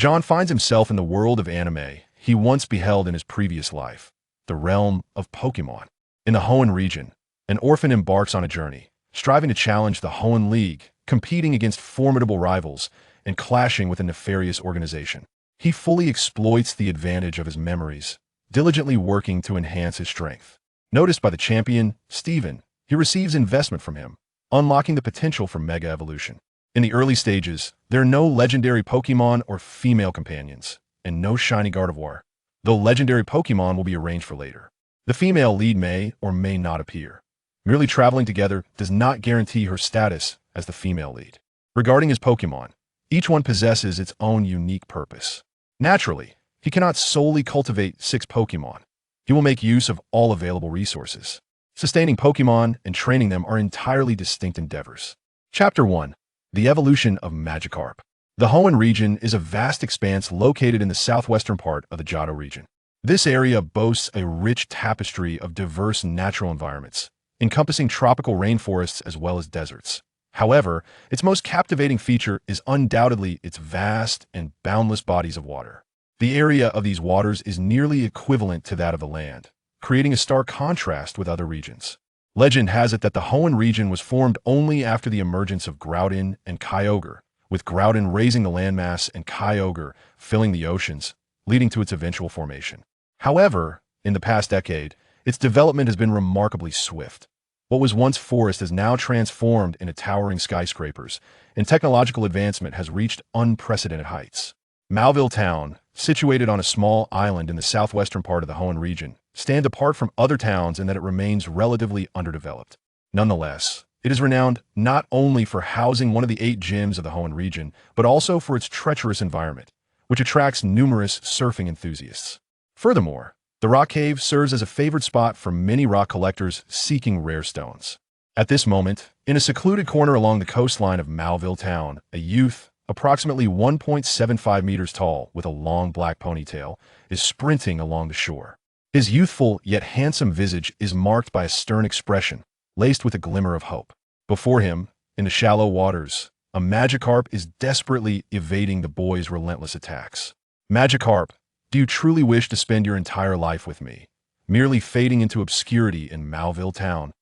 John finds himself in the world of anime he once beheld in his previous life, the realm of Pokémon. In the Hoenn region, an orphan embarks on a journey, striving to challenge the Hoenn League, competing against formidable rivals, and clashing with a nefarious organization. He fully exploits the advantage of his memories, diligently working to enhance his strength. Noticed by the champion, Steven, he receives investment from him, unlocking the potential for mega evolution. In the early stages, there are no legendary Pokémon or female companions, and no shiny Gardevoir, though legendary Pokémon will be arranged for later. The female lead may or may not appear. Merely traveling together does not guarantee her status as the female lead. Regarding his Pokémon, each one possesses its own unique purpose. Naturally, he cannot solely cultivate 6 Pokémon. He will make use of all available resources. Sustaining Pokémon and training them are entirely distinct endeavors. Chapter 1. The Evolution of Magikarp. The Hoenn region is a vast expanse located in the southwestern part of the Johto region. This area boasts a rich tapestry of diverse natural environments, encompassing tropical rainforests as well as deserts. However, its most captivating feature is undoubtedly its vast and boundless bodies of water. The area of these waters is nearly equivalent to that of the land, creating a stark contrast with other regions. Legend has it that the Hoenn region was formed only after the emergence of Groudon and Kyogre, with Groudon raising the landmass and Kyogre filling the oceans, leading to its eventual formation. However, in the past decade, its development has been remarkably swift. What was once forest has now transformed into towering skyscrapers, and technological advancement has reached unprecedented heights. Mauville Town, situated on a small island in the southwestern part of the Hoenn region, stands apart from other towns in that it remains relatively underdeveloped. Nonetheless, it is renowned not only for housing one of the 8 gyms of the Hoenn region, but also for its treacherous environment, which attracts numerous surfing enthusiasts. Furthermore, the rock cave serves as a favored spot for many rock collectors seeking rare stones. At this moment, in a secluded corner along the coastline of Mauville Town, a youth, approximately 1.75 meters tall with a long black ponytail, is sprinting along the shore. His youthful yet handsome visage is marked by a stern expression, laced with a glimmer of hope. Before him, in the shallow waters, a Magikarp is desperately evading the boy's relentless attacks. Magikarp, do you truly wish to spend your entire life with me, merely fading into obscurity in Mauville Town?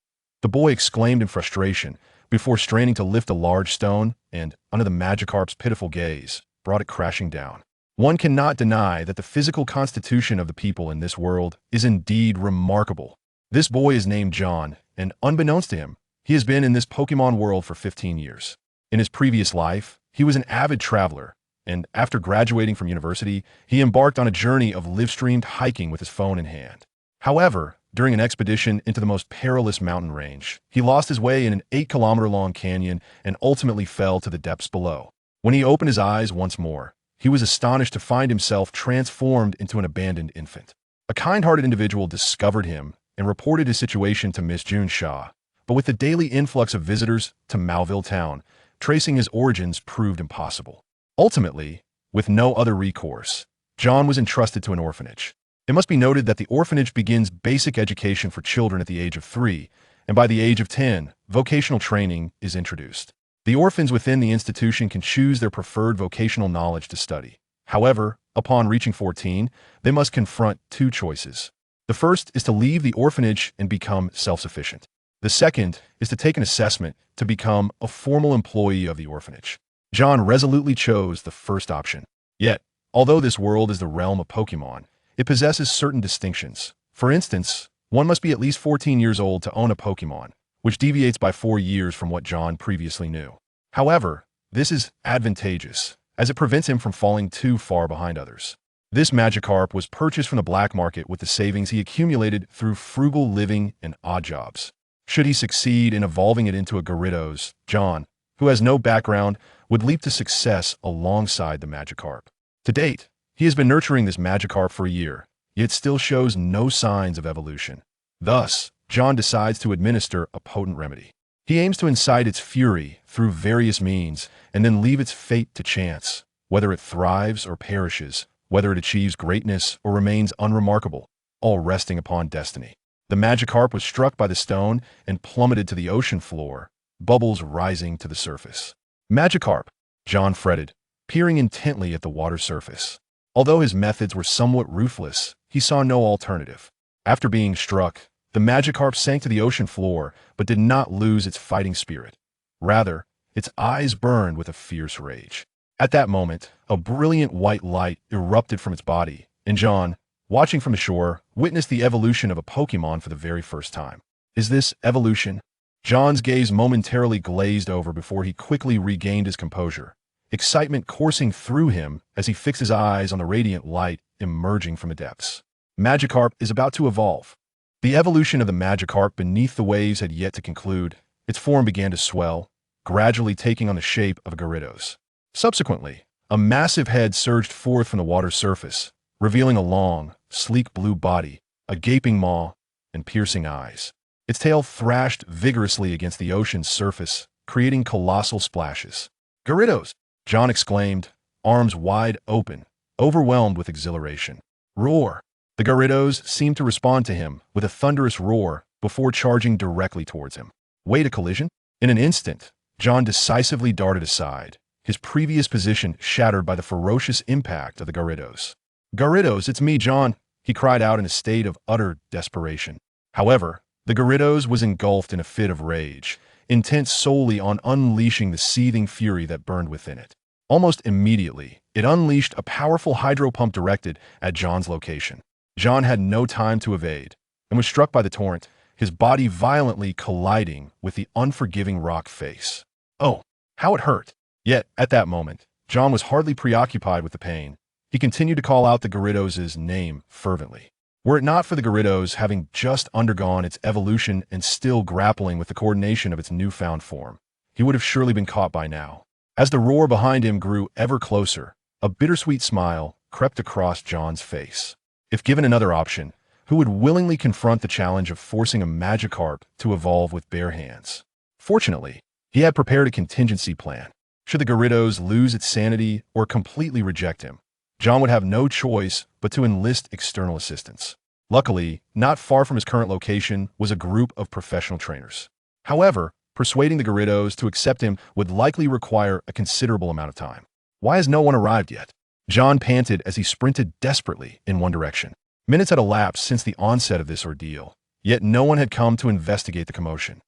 The boy exclaimed in frustration before straining to lift a large stone and, under the Magikarp's pitiful gaze, brought it crashing down. One cannot deny that the physical constitution of the people in this world is indeed remarkable. This boy is named John, and unbeknownst to him, he has been in this Pokémon world for 15 years. In his previous life, he was an avid traveler, and after graduating from university, he embarked on a journey of live-streamed hiking with his phone in hand. However, during an expedition into the most perilous mountain range, he lost his way in an 8-kilometer-long canyon and ultimately fell to the depths below. When he opened his eyes once more, he was astonished to find himself transformed into an abandoned infant. A kind-hearted individual discovered him and reported his situation to Miss June Shaw, but with the daily influx of visitors to Mauville Town, tracing his origins proved impossible. Ultimately, with no other recourse, John was entrusted to an orphanage. It must be noted that the orphanage begins basic education for children at the age of 3, and by the age of 10, vocational training is introduced. The orphans within the institution can choose their preferred vocational knowledge to study. However, upon reaching 14, they must confront 2 choices. The first is to leave the orphanage and become self-sufficient. The second is to take an assessment to become a formal employee of the orphanage. John resolutely chose the first option. Yet, although this world is the realm of Pokémon, it possesses certain distinctions. For instance, one must be at least 14 years old to own a Pokémon, which deviates by 4 years from what John previously knew. However, this is advantageous, as it prevents him from falling too far behind others. This Magikarp was purchased from the black market with the savings he accumulated through frugal living and odd jobs. Should he succeed in evolving it into a Gyarados, John, who has no background, would leap to success alongside the Magikarp. To date, he has been nurturing this Magikarp for a year, yet still shows no signs of evolution. Thus, John decides to administer a potent remedy. He aims to incite its fury through various means and then leave its fate to chance, whether it thrives or perishes, whether it achieves greatness or remains unremarkable, all resting upon destiny. The Magikarp was struck by the stone and plummeted to the ocean floor, bubbles rising to the surface. Magikarp, John fretted, peering intently at the water surface. Although his methods were somewhat ruthless, he saw no alternative. After being struck, the Magikarp sank to the ocean floor but did not lose its fighting spirit. Rather, its eyes burned with a fierce rage. At that moment, a brilliant white light erupted from its body, and John, watching from the shore, witnessed the evolution of a Pokémon for the very first time. Is this evolution? John's gaze momentarily glazed over before he quickly regained his composure, excitement coursing through him as he fixed his eyes on the radiant light emerging from the depths. Magikarp is about to evolve. The evolution of the Magikarp beneath the waves had yet to conclude. Its form began to swell, gradually taking on the shape of a Gyarados. Subsequently, a massive head surged forth from the water's surface, revealing a long, sleek blue body, a gaping maw, and piercing eyes. Its tail thrashed vigorously against the ocean's surface, creating colossal splashes. "Gyarados!" John exclaimed, arms wide open, overwhelmed with exhilaration. "Roar!" The Gyarados seemed to respond to him with a thunderous roar before charging directly towards him. Wait, a collision? In an instant, John decisively darted aside, his previous position shattered by the ferocious impact of the Gyarados. "Gyarados, it's me, John!" he cried out in a state of utter desperation. However, the Gyarados was engulfed in a fit of rage, intent solely on unleashing the seething fury that burned within it. Almost immediately, it unleashed a powerful hydro pump directed at John's location. John had no time to evade, and was struck by the torrent, his body violently colliding with the unforgiving rock face. Oh, how it hurt! Yet, at that moment, John was hardly preoccupied with the pain. He continued to call out the Gyarados' name fervently. Were it not for the Gyarados having just undergone its evolution and still grappling with the coordination of its newfound form, he would have surely been caught by now. As the roar behind him grew ever closer, a bittersweet smile crept across John's face. If given another option, who would willingly confront the challenge of forcing a Magikarp to evolve with bare hands? Fortunately, he had prepared a contingency plan. Should the Gyarados lose its sanity or completely reject him, John would have no choice but to enlist external assistance. Luckily, not far from his current location was a group of professional trainers. However, persuading the Gyarados to accept him would likely require a considerable amount of time. Why has no one arrived yet? John panted as he sprinted desperately in one direction. Minutes had elapsed since the onset of this ordeal, yet no one had come to investigate the commotion.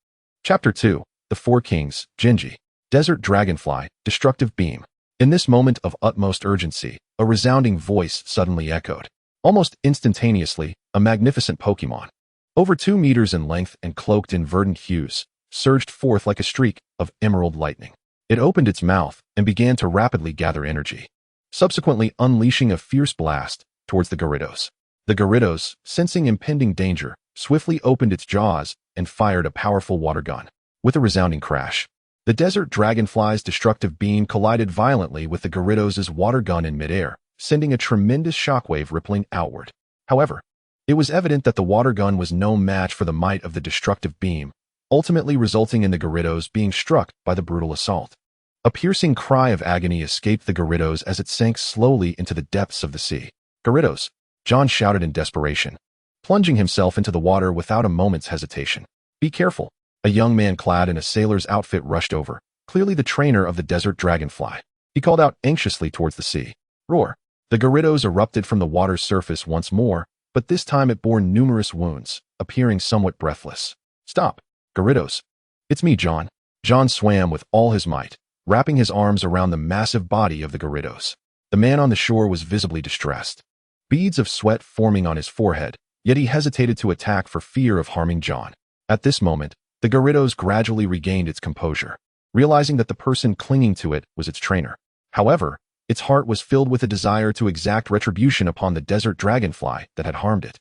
Chapter 2. The Four Kings, Genji. Desert Dragonfly, Destructive Beam. In this moment of utmost urgency, a resounding voice suddenly echoed. Almost instantaneously, a magnificent Pokémon, over 2 meters in length and cloaked in verdant hues, surged forth like a streak of emerald lightning. It opened its mouth and began to rapidly gather energy, subsequently unleashing a fierce blast towards the Gyarados. The Gyarados, sensing impending danger, swiftly opened its jaws and fired a powerful water gun. With a resounding crash, the Desert Dragonfly's destructive beam collided violently with the Gyarados' water gun in midair, sending a tremendous shockwave rippling outward. However, it was evident that the water gun was no match for the might of the destructive beam, ultimately resulting in the Gyarados being struck by the brutal assault. A piercing cry of agony escaped the Gyarados as it sank slowly into the depths of the sea. "Gyarados!" John shouted in desperation, plunging himself into the water without a moment's hesitation. "Be careful!" A young man clad in a sailor's outfit rushed over, clearly the trainer of the Desert Dragonfly. He called out anxiously towards the sea. "Roar!" The Gyarados erupted from the water's surface once more, but this time it bore numerous wounds, appearing somewhat breathless. "Stop, Gyarados! It's me, John." John swam with all his might, wrapping his arms around the massive body of the Gyarados. The man on the shore was visibly distressed, beads of sweat forming on his forehead, yet he hesitated to attack for fear of harming John. At this moment, the Gyarados gradually regained its composure, realizing that the person clinging to it was its trainer. However, its heart was filled with a desire to exact retribution upon the Desert Dragonfly that had harmed it.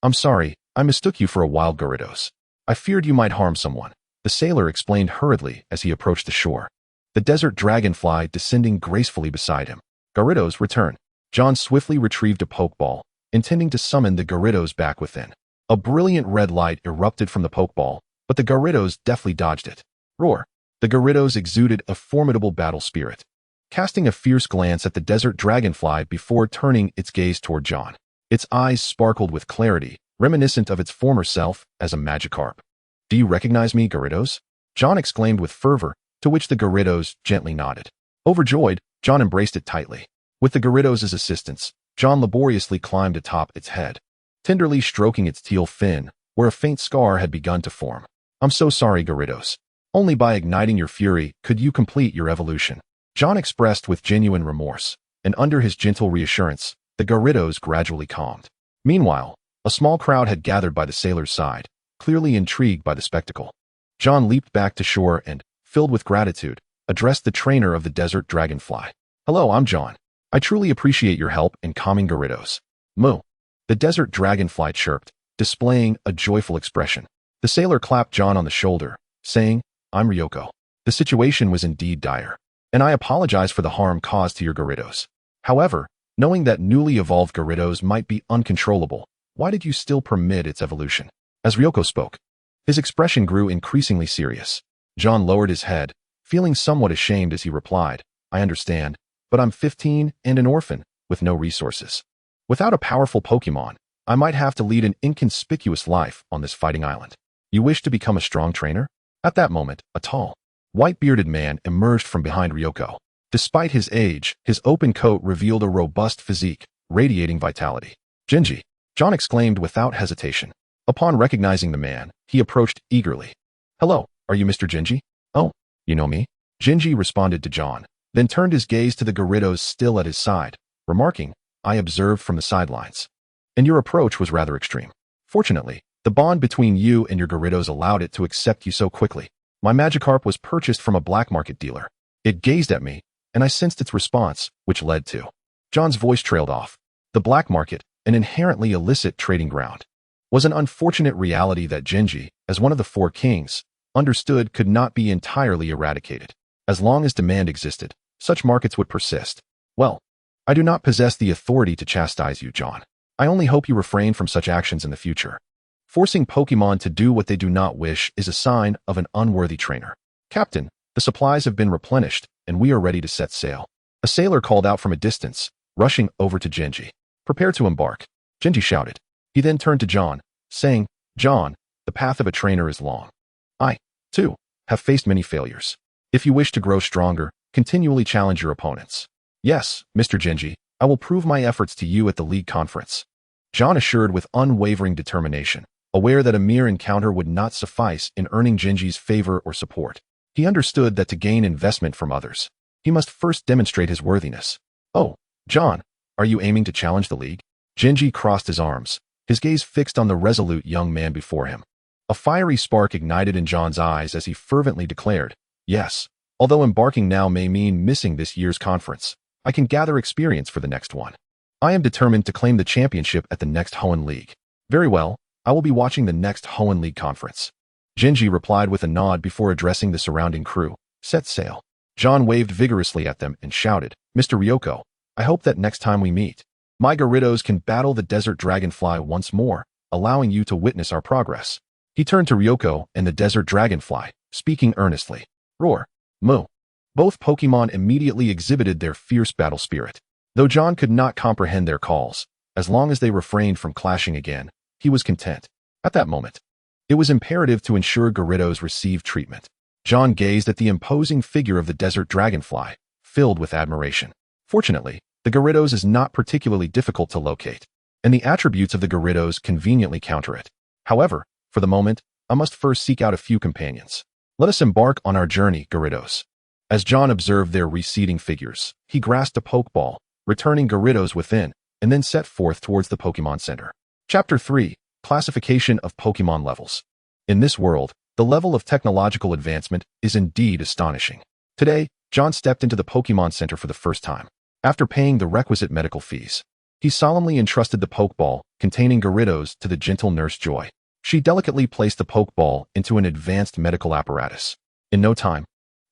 "I'm sorry, I mistook you for a wild Gyarados. I feared you might harm someone," the sailor explained hurriedly as he approached the shore, the Desert Dragonfly descending gracefully beside him. "Gyarados, return." John swiftly retrieved a Pokeball, intending to summon the Gyarados back within. A brilliant red light erupted from the Pokeball, but the Gyarados deftly dodged it. "Roar!" The Gyarados exuded a formidable battle spirit, casting a fierce glance at the Desert Dragonfly before turning its gaze toward John. Its eyes sparkled with clarity, reminiscent of its former self as a Magikarp. "Do you recognize me, Gyarados?" John exclaimed with fervor, to which the Gyarados gently nodded. Overjoyed, John embraced it tightly. With the Gyarados' assistance, John laboriously climbed atop its head, tenderly stroking its teal fin, where a faint scar had begun to form. I'm so sorry, Gyarados. Only by igniting your fury could you complete your evolution. John expressed with genuine remorse, and under his gentle reassurance, the Gyarados gradually calmed. Meanwhile, a small crowd had gathered by the sailor's side, clearly intrigued by the spectacle. John leaped back to shore and, filled with gratitude, addressed the trainer of the desert dragonfly. Hello, I'm John. I truly appreciate your help in calming Gyarados. Moo. The desert dragonfly chirped, displaying a joyful expression. The sailor clapped John on the shoulder, saying, I'm Ryoko. The situation was indeed dire, and I apologize for the harm caused to your Gyarados. However, knowing that newly evolved Gyarados might be uncontrollable, why did you still permit its evolution? As Ryoko spoke, his expression grew increasingly serious. John lowered his head, feeling somewhat ashamed as he replied, I understand, but I'm 15 and an orphan, with no resources. Without a powerful Pokémon, I might have to lead an inconspicuous life on this fighting island. You wish to become a strong trainer? At that moment, a tall, white-bearded man emerged from behind Ryoko. Despite his age, his open coat revealed a robust physique, radiating vitality. Genji, John exclaimed without hesitation. Upon recognizing the man, he approached eagerly. Hello, are you Mr. Genji? Oh, you know me? Genji responded to John, then turned his gaze to the Gyarados still at his side, remarking, I observed from the sidelines. And your approach was rather extreme. Fortunately, the bond between you and your Gyarados allowed it to accept you so quickly. My Magikarp was purchased from a black market dealer. It gazed at me, and I sensed its response, which led to. John's voice trailed off. The black market, an inherently illicit trading ground, was an unfortunate reality that Genji, as one of the four kings, understood could not be entirely eradicated. As long as demand existed, such markets would persist. Well, I do not possess the authority to chastise you, John. I only hope you refrain from such actions in the future. Forcing Pokémon to do what they do not wish is a sign of an unworthy trainer. Captain, the supplies have been replenished, and we are ready to set sail. A sailor called out from a distance, rushing over to Genji. Prepare to embark. Genji shouted. He then turned to John, saying, John, the path of a trainer is long. I, too, have faced many failures. If you wish to grow stronger, continually challenge your opponents. Yes, Mr. Genji, I will prove my efforts to you at the League Conference. John assured with unwavering determination, aware that a mere encounter would not suffice in earning Genji's favor or support. He understood that to gain investment from others, he must first demonstrate his worthiness. Oh, John, are you aiming to challenge the League? Genji crossed his arms, his gaze fixed on the resolute young man before him. A fiery spark ignited in John's eyes as he fervently declared, yes, although embarking now may mean missing this year's conference, I can gather experience for the next one. I am determined to claim the championship at the next Hoenn League. Very well, I will be watching the next Hoenn League conference. Genji replied with a nod before addressing the surrounding crew. Set sail. John waved vigorously at them and shouted, Mr. Ryoko, I hope that next time we meet, my Gyarados can battle the desert dragonfly once more, allowing you to witness our progress. He turned to Ryoko and the desert dragonfly, speaking earnestly. Roar. Moo. Both Pokémon immediately exhibited their fierce battle spirit. Though John could not comprehend their calls, as long as they refrained from clashing again, he was content. At that moment, it was imperative to ensure Gyarados received treatment. John gazed at the imposing figure of the desert dragonfly, filled with admiration. Fortunately, the Gyarados is not particularly difficult to locate, and the attributes of the Gyarados conveniently counter it. However, for the moment, I must first seek out a few companions. Let us embark on our journey, Gyarados. As John observed their receding figures, he grasped a Pokeball, returning Gyarados within, and then set forth towards the Pokémon Center. Chapter 3. Classification of Pokémon Levels. In this world, the level of technological advancement is indeed astonishing. Today, John stepped into the Pokémon Center for the first time. After paying the requisite medical fees, he solemnly entrusted the Pokeball containing Gyarados to the gentle Nurse Joy. She delicately placed the Pokeball into an advanced medical apparatus. In no time,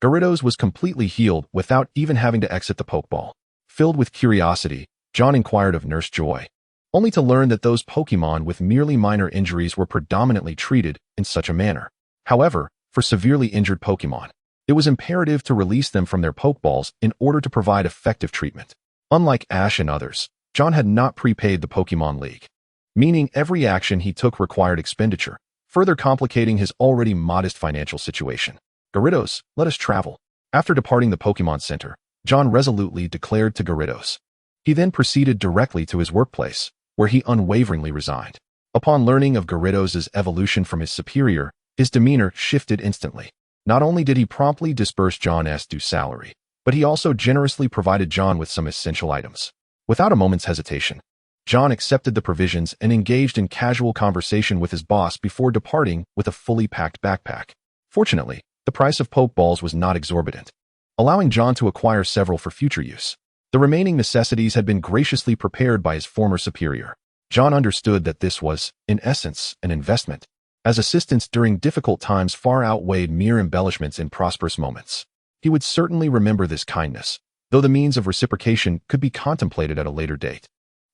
Gyarados was completely healed without even having to exit the Pokeball. Filled with curiosity, John inquired of Nurse Joy, only to learn that those Pokémon with merely minor injuries were predominantly treated in such a manner. However, for severely injured Pokémon, it was imperative to release them from their Pokeballs in order to provide effective treatment. Unlike Ash and others, John had not prepaid the Pokémon League, meaning every action he took required expenditure, further complicating his already modest financial situation. Gyarados, let us travel. After departing the Pokémon Center, John resolutely declared to Gyarados. He then proceeded directly to his workplace, where he unwaveringly resigned. Upon learning of Gyarados' evolution from his superior, his demeanor shifted instantly. Not only did he promptly disburse John's due salary, but he also generously provided John with some essential items. Without a moment's hesitation, John accepted the provisions and engaged in casual conversation with his boss before departing with a fully packed backpack. Fortunately, the price of Pokeballs was not exorbitant, allowing John to acquire several for future use. The remaining necessities had been graciously prepared by his former superior. John understood that this was, in essence, an investment, as assistance during difficult times far outweighed mere embellishments in prosperous moments. He would certainly remember this kindness, though the means of reciprocation could be contemplated at a later date.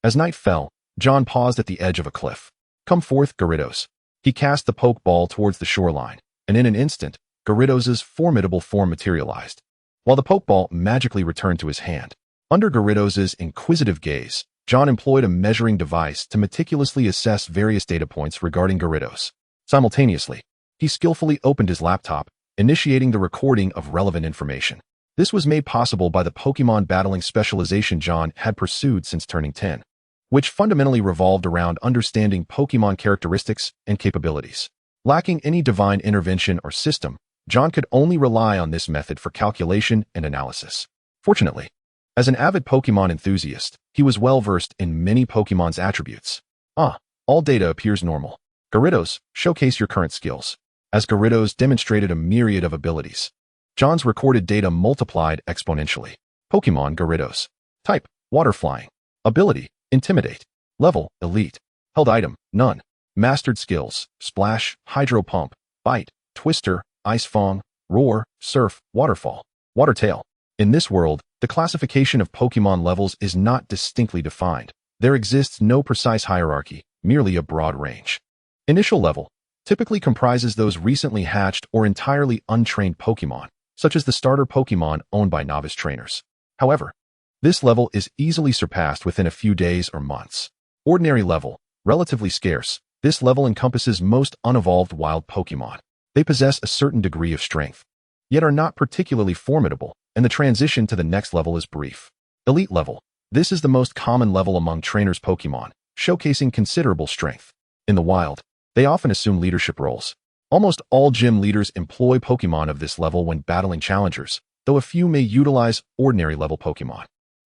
As night fell, John paused at the edge of a cliff. "Come forth, Gyarados." He cast the Pokeball towards the shoreline, and in an instant, Gyarados' formidable form materialized, while the Pokeball magically returned to his hand. Under Gyarados' inquisitive gaze, John employed a measuring device to meticulously assess various data points regarding Gyarados. Simultaneously, he skillfully opened his laptop, initiating the recording of relevant information. This was made possible by the Pokemon battling specialization John had pursued since turning 10, which fundamentally revolved around understanding Pokemon characteristics and capabilities. Lacking any divine intervention or system, John could only rely on this method for calculation and analysis. Fortunately, as an avid Pokemon enthusiast, he was well-versed in many Pokemon's attributes. All data appears normal. Gyarados, showcase your current skills. As Gyarados demonstrated a myriad of abilities, John's recorded data multiplied exponentially. Pokemon Gyarados. Type, Water Flying. Ability, Intimidate. Level, Elite. Held item, None. Mastered skills, Splash, Hydro Pump, Bite, Twister, Ice Fang, Roar, Surf, Waterfall, Water Tail. In this world, the classification of Pokemon levels is not distinctly defined. There exists no precise hierarchy, merely a broad range. Initial level typically comprises those recently hatched or entirely untrained Pokemon, such as the starter Pokemon owned by novice trainers. However, this level is easily surpassed within a few days or months. Ordinary level, relatively scarce, this level encompasses most unevolved wild Pokemon. They possess a certain degree of strength, yet are not particularly formidable, and the transition to the next level is brief. Elite level. This is the most common level among trainers' Pokemon, showcasing considerable strength. In the wild, they often assume leadership roles. Almost all gym leaders employ Pokemon of this level when battling challengers, though a few may utilize ordinary level Pokemon.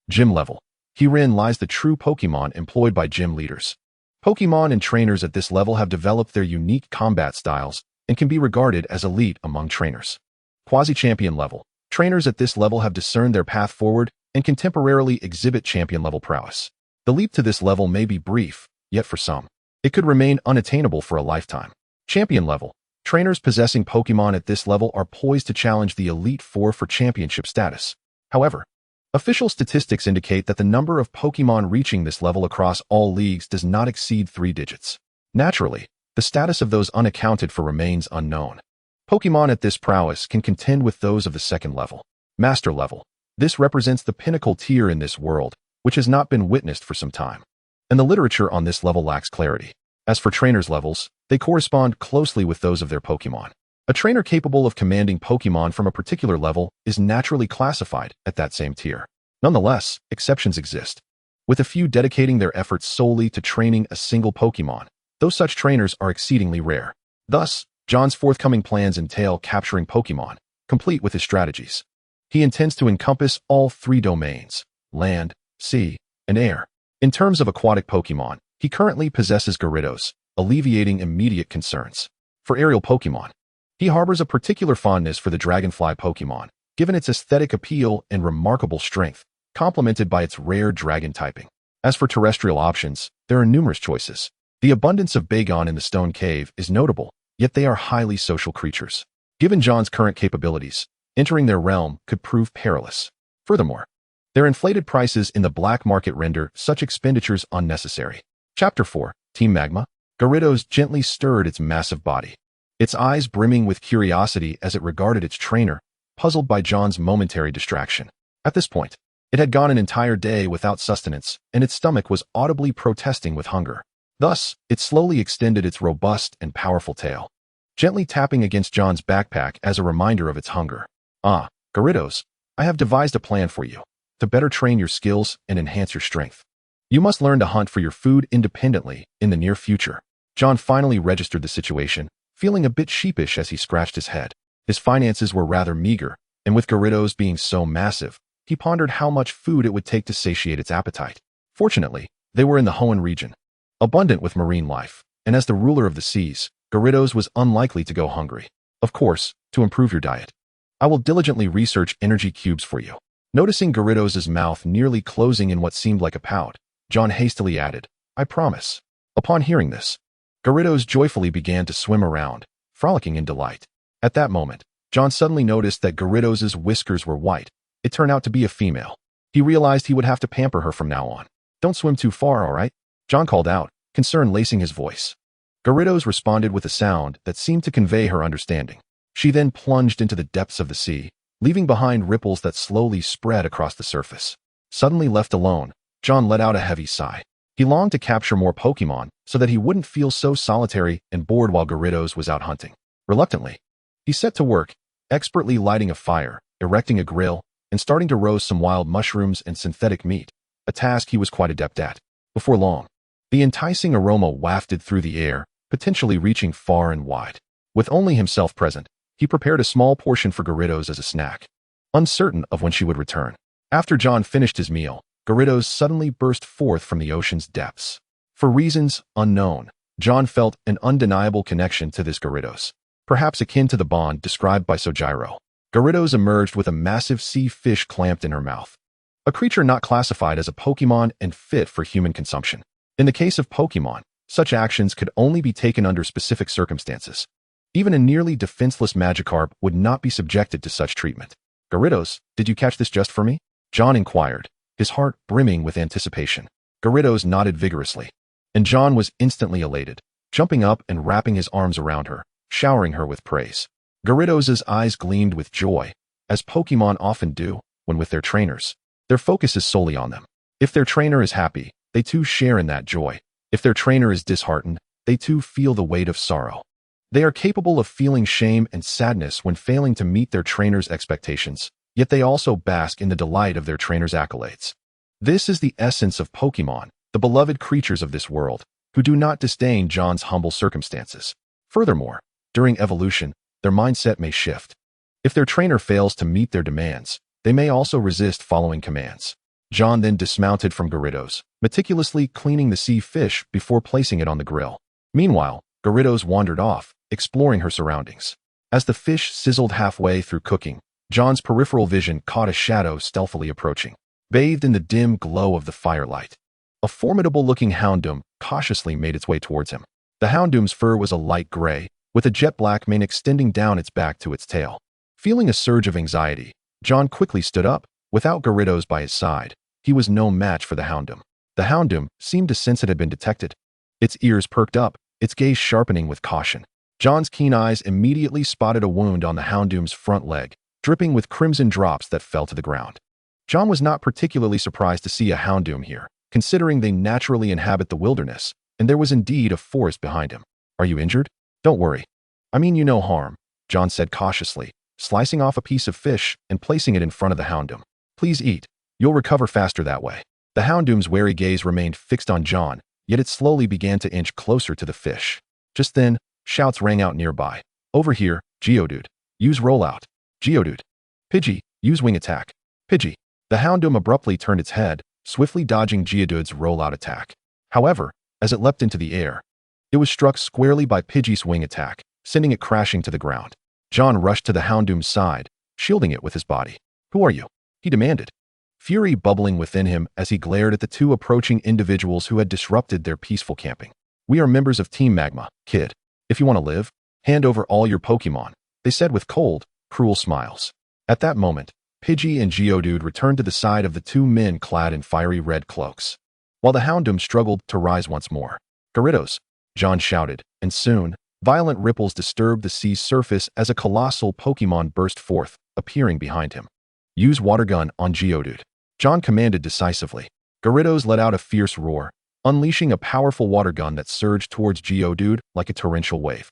Gym level. Herein lies the true Pokemon employed by gym leaders. Pokemon and trainers at this level have developed their unique combat styles and can be regarded as elite among trainers. Quasi-champion level. Trainers at this level have discerned their path forward and can temporarily exhibit champion-level prowess. The leap to this level may be brief, yet for some, it could remain unattainable for a lifetime. Champion level. Trainers possessing Pokemon at this level are poised to challenge the Elite Four for championship status. However, official statistics indicate that the number of Pokemon reaching this level across all leagues does not exceed 3 digits. Naturally, the status of those unaccounted for remains unknown. Pokemon at this prowess can contend with those of the second level. Master level. This represents the pinnacle tier in this world, which has not been witnessed for some time, and the literature on this level lacks clarity. As for trainers' levels, they correspond closely with those of their Pokemon. A trainer capable of commanding Pokemon from a particular level is naturally classified at that same tier. Nonetheless, exceptions exist, with a few dedicating their efforts solely to training a single Pokemon, though such trainers are exceedingly rare. Thus, John's forthcoming plans entail capturing Pokemon, complete with his strategies. He intends to encompass all 3 domains: land, sea, and air. In terms of aquatic Pokemon, he currently possesses Gyarados, alleviating immediate concerns. For aerial Pokemon, he harbors a particular fondness for the Dragonfly Pokemon, given its aesthetic appeal and remarkable strength, complemented by its rare dragon typing. As for terrestrial options, there are numerous choices. The abundance of Bagon in the Stone Cave is notable, yet they are highly social creatures. Given John's current capabilities, entering their realm could prove perilous. Furthermore, their inflated prices in the black market render such expenditures unnecessary. Chapter 4, Team Magma. Gyarados gently stirred its massive body, its eyes brimming with curiosity as it regarded its trainer, puzzled by John's momentary distraction. At this point, it had gone an entire day without sustenance, and its stomach was audibly protesting with hunger. Thus, it slowly extended its robust and powerful tail, gently tapping against John's backpack as a reminder of its hunger. "Ah, Gyarados, I have devised a plan for you to better train your skills and enhance your strength. You must learn to hunt for your food independently in the near future. John finally registered the situation, feeling a bit sheepish as he scratched his head. His finances were rather meager, and with Gyarados being so massive, he pondered how much food it would take to satiate its appetite. Fortunately, they were in the Hoenn region, abundant with marine life, and as the ruler of the seas, Gyarados was unlikely to go hungry. Of course, to improve your diet, I will diligently research energy cubes for you. Noticing Gyarados' mouth nearly closing in what seemed like a pout, John hastily added, I promise. Upon hearing this, Gyarados joyfully began to swim around, frolicking in delight. At that moment, John suddenly noticed that Gyarados' whiskers were white. It turned out to be a female. He realized he would have to pamper her from now on. Don't swim too far, all right? John called out, concern lacing his voice. Gyarados responded with a sound that seemed to convey her understanding. She then plunged into the depths of the sea, leaving behind ripples that slowly spread across the surface. Suddenly left alone, John let out a heavy sigh. He longed to capture more Pokémon so that he wouldn't feel so solitary and bored while Gyarados was out hunting. Reluctantly, he set to work, expertly lighting a fire, erecting a grill, and starting to roast some wild mushrooms and synthetic meat, a task he was quite adept at. Before long, the enticing aroma wafted through the air, potentially reaching far and wide. With only himself present, he prepared a small portion for Gyarados as a snack, uncertain of when she would return. After John finished his meal, Gyarados suddenly burst forth from the ocean's depths. For reasons unknown, John felt an undeniable connection to this Gyarados, perhaps akin to the bond described by Sojiro. Gyarados emerged with a massive sea fish clamped in her mouth, a creature not classified as a Pokémon and fit for human consumption. In the case of Pokémon, such actions could only be taken under specific circumstances. Even a nearly defenseless Magikarp would not be subjected to such treatment. Gyarados, did you catch this just for me? John inquired, his heart brimming with anticipation. Gyarados nodded vigorously, and John was instantly elated, jumping up and wrapping his arms around her, showering her with praise. Gyarados' eyes gleamed with joy, as Pokémon often do when with their trainers. Their focus is solely on them. If their trainer is happy, they too share in that joy. If their trainer is disheartened, they too feel the weight of sorrow. They are capable of feeling shame and sadness when failing to meet their trainer's expectations, yet they also bask in the delight of their trainer's accolades. This is the essence of Pokémon, the beloved creatures of this world, who do not disdain John's humble circumstances. Furthermore, during evolution, their mindset may shift. If their trainer fails to meet their demands, they may also resist following commands. John then dismounted from Gyarados, meticulously cleaning the sea fish before placing it on the grill. Meanwhile, Gyarados wandered off, exploring her surroundings. As the fish sizzled halfway through cooking, John's peripheral vision caught a shadow stealthily approaching, bathed in the dim glow of the firelight. A formidable-looking Houndoom cautiously made its way towards him. The Houndoom's fur was a light gray, with a jet-black mane extending down its back to its tail. Feeling a surge of anxiety, John quickly stood up. Without Gyarados by his side, he was no match for the Houndoom. The Houndoom seemed to sense it had been detected. Its ears perked up, its gaze sharpening with caution. John's keen eyes immediately spotted a wound on the Houndoom's front leg, dripping with crimson drops that fell to the ground. John was not particularly surprised to see a Houndoom here, considering they naturally inhabit the wilderness, and there was indeed a forest behind him. Are you injured? Don't worry. I mean you no harm, John said cautiously, slicing off a piece of fish and placing it in front of the Houndoom. Please eat. You'll recover faster that way. The Houndoom's wary gaze remained fixed on John, yet it slowly began to inch closer to the fish. Just then, shouts rang out nearby. Over here, Geodude. Use rollout. Geodude. Pidgey, use wing attack. Pidgey. The Houndoom abruptly turned its head, swiftly dodging Geodude's rollout attack. However, as it leapt into the air, it was struck squarely by Pidgey's wing attack, sending it crashing to the ground. John rushed to the Houndoom's side, shielding it with his body. Who are you? He demanded, fury bubbling within him as he glared at the two approaching individuals who had disrupted their peaceful camping. We are members of Team Magma, kid. If you want to live, hand over all your Pokémon, they said with cold, cruel smiles. At that moment, Pidgey and Geodude returned to the side of the two men clad in fiery red cloaks, while the Houndoom struggled to rise once more. Gyarados, John shouted, and soon, violent ripples disturbed the sea's surface as a colossal Pokémon burst forth, appearing behind him. Use water gun on Geodude, John commanded decisively. Gyarados let out a fierce roar, unleashing a powerful water gun that surged towards Geodude like a torrential wave.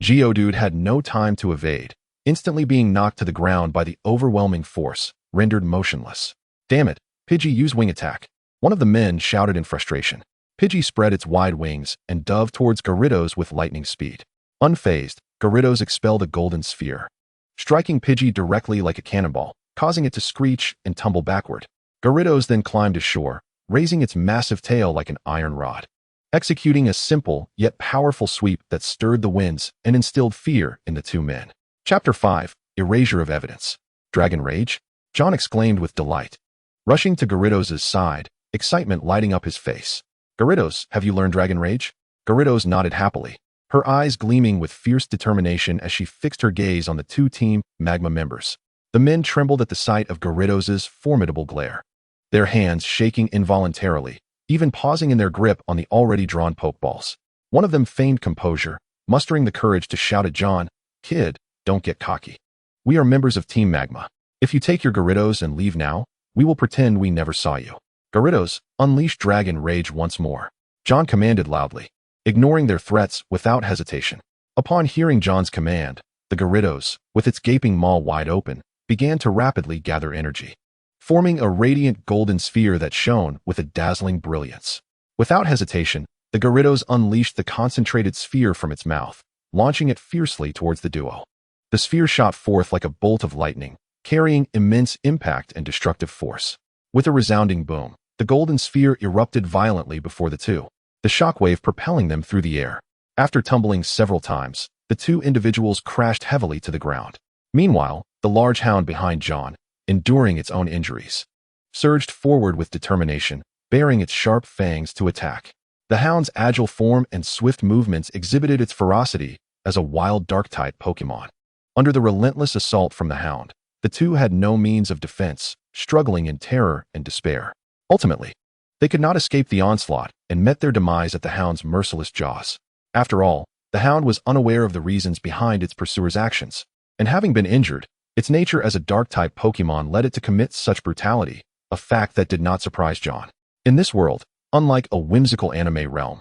Geodude had no time to evade, instantly being knocked to the ground by the overwhelming force, rendered motionless. "Damn it, Pidgey, use wing attack," one of the men shouted in frustration. Pidgey spread its wide wings and dove towards Gyarados with lightning speed. Unfazed, Gyarados expelled a golden sphere, striking Pidgey directly like a cannonball, causing it to screech and tumble backward. Gyarados then climbed ashore, raising its massive tail like an iron rod, executing a simple yet powerful sweep that stirred the winds and instilled fear in the two men. Chapter 5, Erasure of Evidence. Dragon Rage? John exclaimed with delight, rushing to Gyarados' side, excitement lighting up his face. "Gyarados, have you learned Dragon Rage?" Gyarados nodded happily, her eyes gleaming with fierce determination as she fixed her gaze on the two Team Magma members. The men trembled at the sight of Gyarados' formidable glare, their hands shaking involuntarily, even pausing in their grip on the already drawn Pokeballs. One of them feigned composure, mustering the courage to shout at John, "Kid, don't get cocky. We are members of Team Magma. If you take your Gyarados and leave now, we will pretend we never saw you." "Gyarados, unleash Dragon Rage once more," John commanded loudly, ignoring their threats without hesitation. Upon hearing John's command, the Gyarados, with its gaping maw wide open, began to rapidly gather energy, forming a radiant golden sphere that shone with a dazzling brilliance. Without hesitation, the Gyarados unleashed the concentrated sphere from its mouth, launching it fiercely towards the duo. The sphere shot forth like a bolt of lightning, carrying immense impact and destructive force. With a resounding boom, the golden sphere erupted violently before the two, the shockwave propelling them through the air. After tumbling several times, the two individuals crashed heavily to the ground. Meanwhile, the large hound behind John, enduring its own injuries, surged forward with determination, baring its sharp fangs to attack. The hound's agile form and swift movements exhibited its ferocity as a wild Dark-type Pokémon. Under the relentless assault from the hound, the two had no means of defense, struggling in terror and despair. Ultimately, they could not escape the onslaught and met their demise at the hound's merciless jaws. After all, the hound was unaware of the reasons behind its pursuer's actions, and having been injured, its nature as a Dark-type Pokémon led it to commit such brutality, a fact that did not surprise John. In this world, unlike a whimsical anime realm,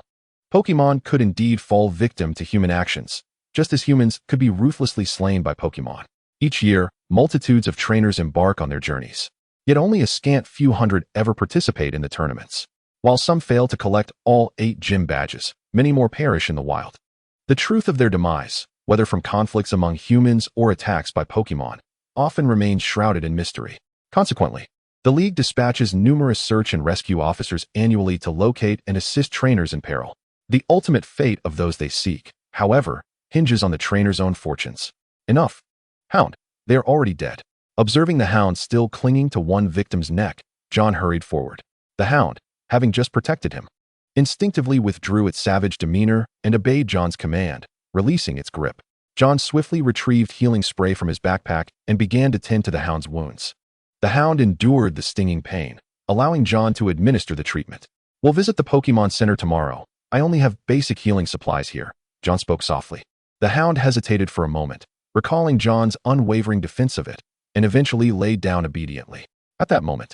Pokémon could indeed fall victim to human actions, just as humans could be ruthlessly slain by Pokémon. Each year, multitudes of trainers embark on their journeys, yet only a scant few hundred ever participate in the tournaments. While some fail to collect all 8 gym badges, many more perish in the wild. The truth of their demise, whether from conflicts among humans or attacks by Pokémon, often remains shrouded in mystery. Consequently, the League dispatches numerous search and rescue officers annually to locate and assist trainers in peril. The ultimate fate of those they seek, however, hinges on the trainer's own fortunes. Enough. Hound, they are already dead. Observing the hound still clinging to one victim's neck, John hurried forward. The hound, having just protected him, instinctively withdrew its savage demeanor and obeyed John's command, releasing its grip. John swiftly retrieved healing spray from his backpack and began to tend to the hound's wounds. The hound endured the stinging pain, allowing John to administer the treatment. "We'll visit the Pokémon Center tomorrow. I only have basic healing supplies here," John spoke softly. The hound hesitated for a moment, recalling John's unwavering defense of it, and eventually laid down obediently. At that moment,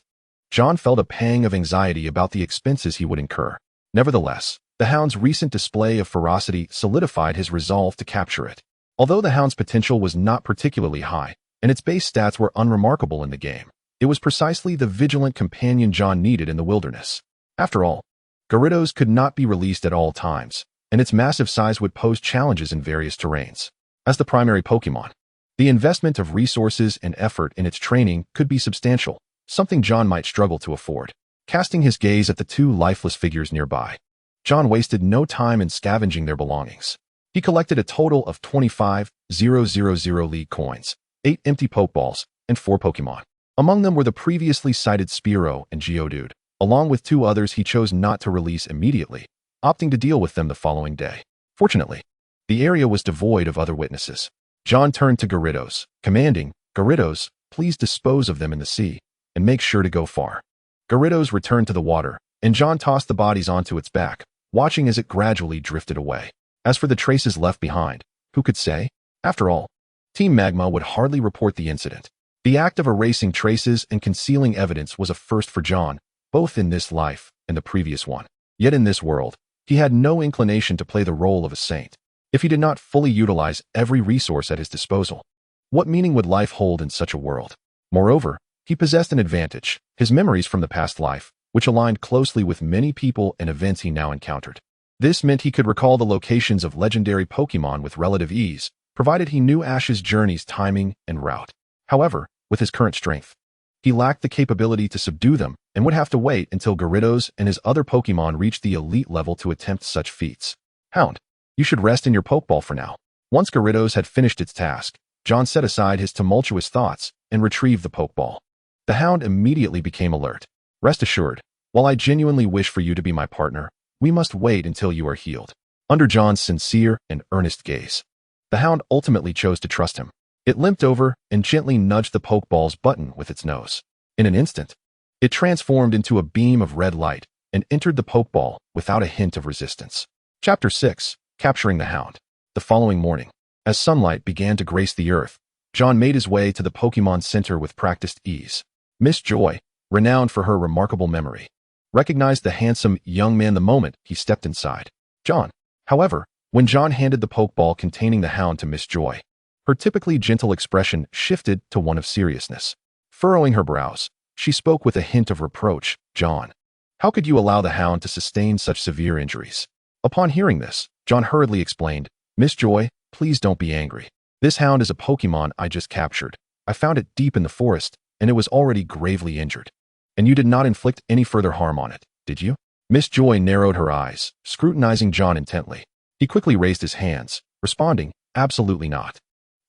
John felt a pang of anxiety about the expenses he would incur. Nevertheless, the hound's recent display of ferocity solidified his resolve to capture it. Although the hound's potential was not particularly high, and its base stats were unremarkable in the game, it was precisely the vigilant companion John needed in the wilderness. After all, Gyarados could not be released at all times, and its massive size would pose challenges in various terrains. As the primary Pokémon, the investment of resources and effort in its training could be substantial, something John might struggle to afford. Casting his gaze at the 2 lifeless figures nearby, John wasted no time in scavenging their belongings. He collected a total of 25,000 League coins, 8 empty Pokeballs, and 4 Pokémon. Among them were the previously cited Spearow and Geodude, along with 2 others he chose not to release immediately, opting to deal with them the following day. Fortunately, the area was devoid of other witnesses. John turned to Gyarados, commanding, "Gyarados, please dispose of them in the sea, and make sure to go far." Gyarados returned to the water, and John tossed the bodies onto its back, watching as it gradually drifted away. As for the traces left behind, who could say? After all, Team Magma would hardly report the incident. The act of erasing traces and concealing evidence was a first for John, both in this life and the previous one. Yet in this world, he had no inclination to play the role of a saint. If he did not fully utilize every resource at his disposal, what meaning would life hold in such a world? Moreover, He possessed an advantage, his memories from the past life, which aligned closely with many people and events he now encountered. This meant he could recall the locations of legendary Pokémon with relative ease, provided he knew Ash's journey's timing and route. However, with his current strength, he lacked the capability to subdue them and would have to wait until Gyarados and his other Pokémon reached the elite level to attempt such feats. Hound, you should rest in your Pokeball for now. Once Gyarados had finished its task, John set aside his tumultuous thoughts and retrieved the Pokeball. The Hound immediately became alert. Rest assured, while I genuinely wish for you to be my partner, we must wait until you are healed. Under John's sincere and earnest gaze, the Hound ultimately chose to trust him. It limped over and gently nudged the Pokeball's button with its nose. In an instant, it transformed into a beam of red light and entered the Pokeball without a hint of resistance. Chapter 6. Capturing the Hound. The following morning, as sunlight began to grace the earth, John made his way to the Pokémon Center with practiced ease. Miss Joy, renowned for her remarkable memory, recognized the handsome young man the moment he stepped inside. John, however, when John handed the Pokeball containing the Hound to Miss Joy, her typically gentle expression shifted to one of seriousness. Furrowing her brows, she spoke with a hint of reproach. John, how could you allow the Hound to sustain such severe injuries? Upon hearing this, John hurriedly explained, Miss Joy, please don't be angry. This Hound is a Pokémon I just captured. I found it deep in the forest, and it was already gravely injured. And you did not inflict any further harm on it, did you? Miss Joy narrowed her eyes, scrutinizing John intently. He quickly raised his hands, responding, absolutely not.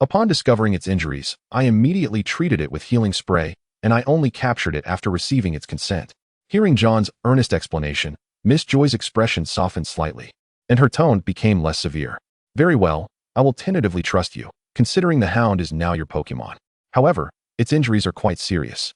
Upon discovering its injuries, I immediately treated it with healing spray, and I only captured it after receiving its consent. Hearing John's earnest explanation, Miss Joy's expression softened slightly, and her tone became less severe. Very well, I will tentatively trust you, considering the Hound is now your Pokémon. However, its injuries are quite serious,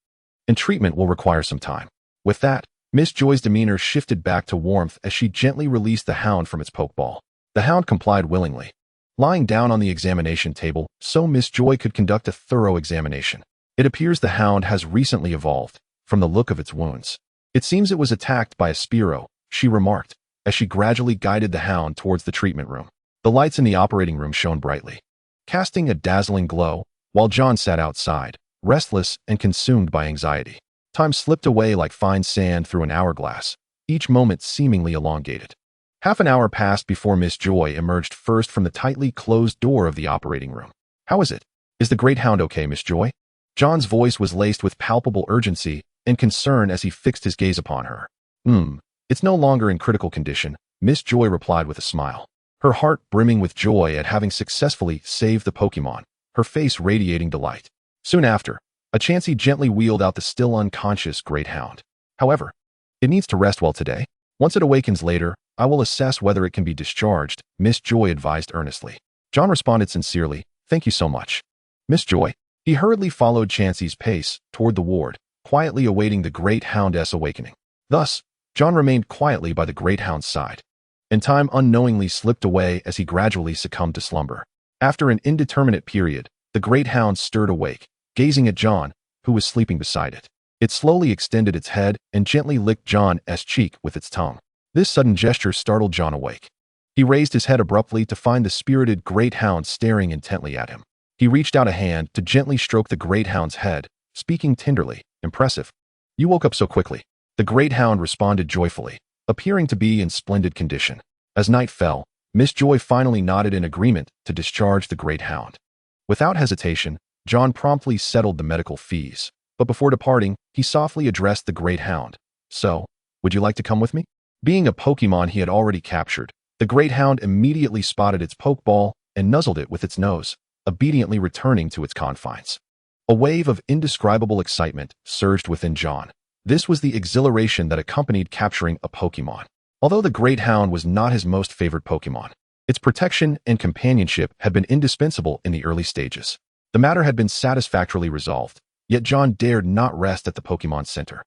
and treatment will require some time. With that, Miss Joy's demeanor shifted back to warmth as she gently released the Hound from its Pokeball. The Hound complied willingly, lying down on the examination table so Miss Joy could conduct a thorough examination. It appears the Hound has recently evolved, from the look of its wounds. It seems it was attacked by a Spearow, she remarked, as she gradually guided the Hound towards the treatment room. The lights in the operating room shone brightly, casting a dazzling glow, while John sat outside, restless and consumed by anxiety. Time slipped away like fine sand through an hourglass, each moment seemingly elongated. Half an hour passed before Miss Joy emerged first from the tightly closed door of the operating room. How is it? Is the great Hound okay, Miss Joy? John's voice was laced with palpable urgency and concern as he fixed his gaze upon her. It's no longer in critical condition, Miss Joy replied with a smile, her heart brimming with joy at having successfully saved the Pokémon, her face radiating delight. Soon after, a Chansey gently wheeled out the still unconscious great Hound. However, it needs to rest well today. Once it awakens later, I will assess whether it can be discharged, Miss Joy advised earnestly. John responded sincerely, thank you so much, Miss Joy. He hurriedly followed Chansey's pace toward the ward, quietly awaiting the great Hound's awakening. Thus, John remained quietly by the great Hound's side, and time unknowingly slipped away as he gradually succumbed to slumber. After an indeterminate period, the great Hound stirred awake, gazing at John, who was sleeping beside it. It slowly extended its head and gently licked John's cheek with its tongue. This sudden gesture startled John awake. He raised his head abruptly to find the spirited great Hound staring intently at him. He reached out a hand to gently stroke the great Hound's head, speaking tenderly, impressive. You woke up so quickly. The great Hound responded joyfully, appearing to be in splendid condition. As night fell, Miss Joy finally nodded in agreement to discharge the great Hound. Without hesitation, John promptly settled the medical fees, but before departing, he softly addressed the great Hound. So, would you like to come with me? Being a Pokémon he had already captured, the great Hound immediately spotted its Pokeball and nuzzled it with its nose, obediently returning to its confines. A wave of indescribable excitement surged within John. This was the exhilaration that accompanied capturing a Pokémon. Although the great Hound was not his most favorite Pokémon, its protection and companionship had been indispensable in the early stages. The matter had been satisfactorily resolved, yet John dared not rest at the Pokémon Center.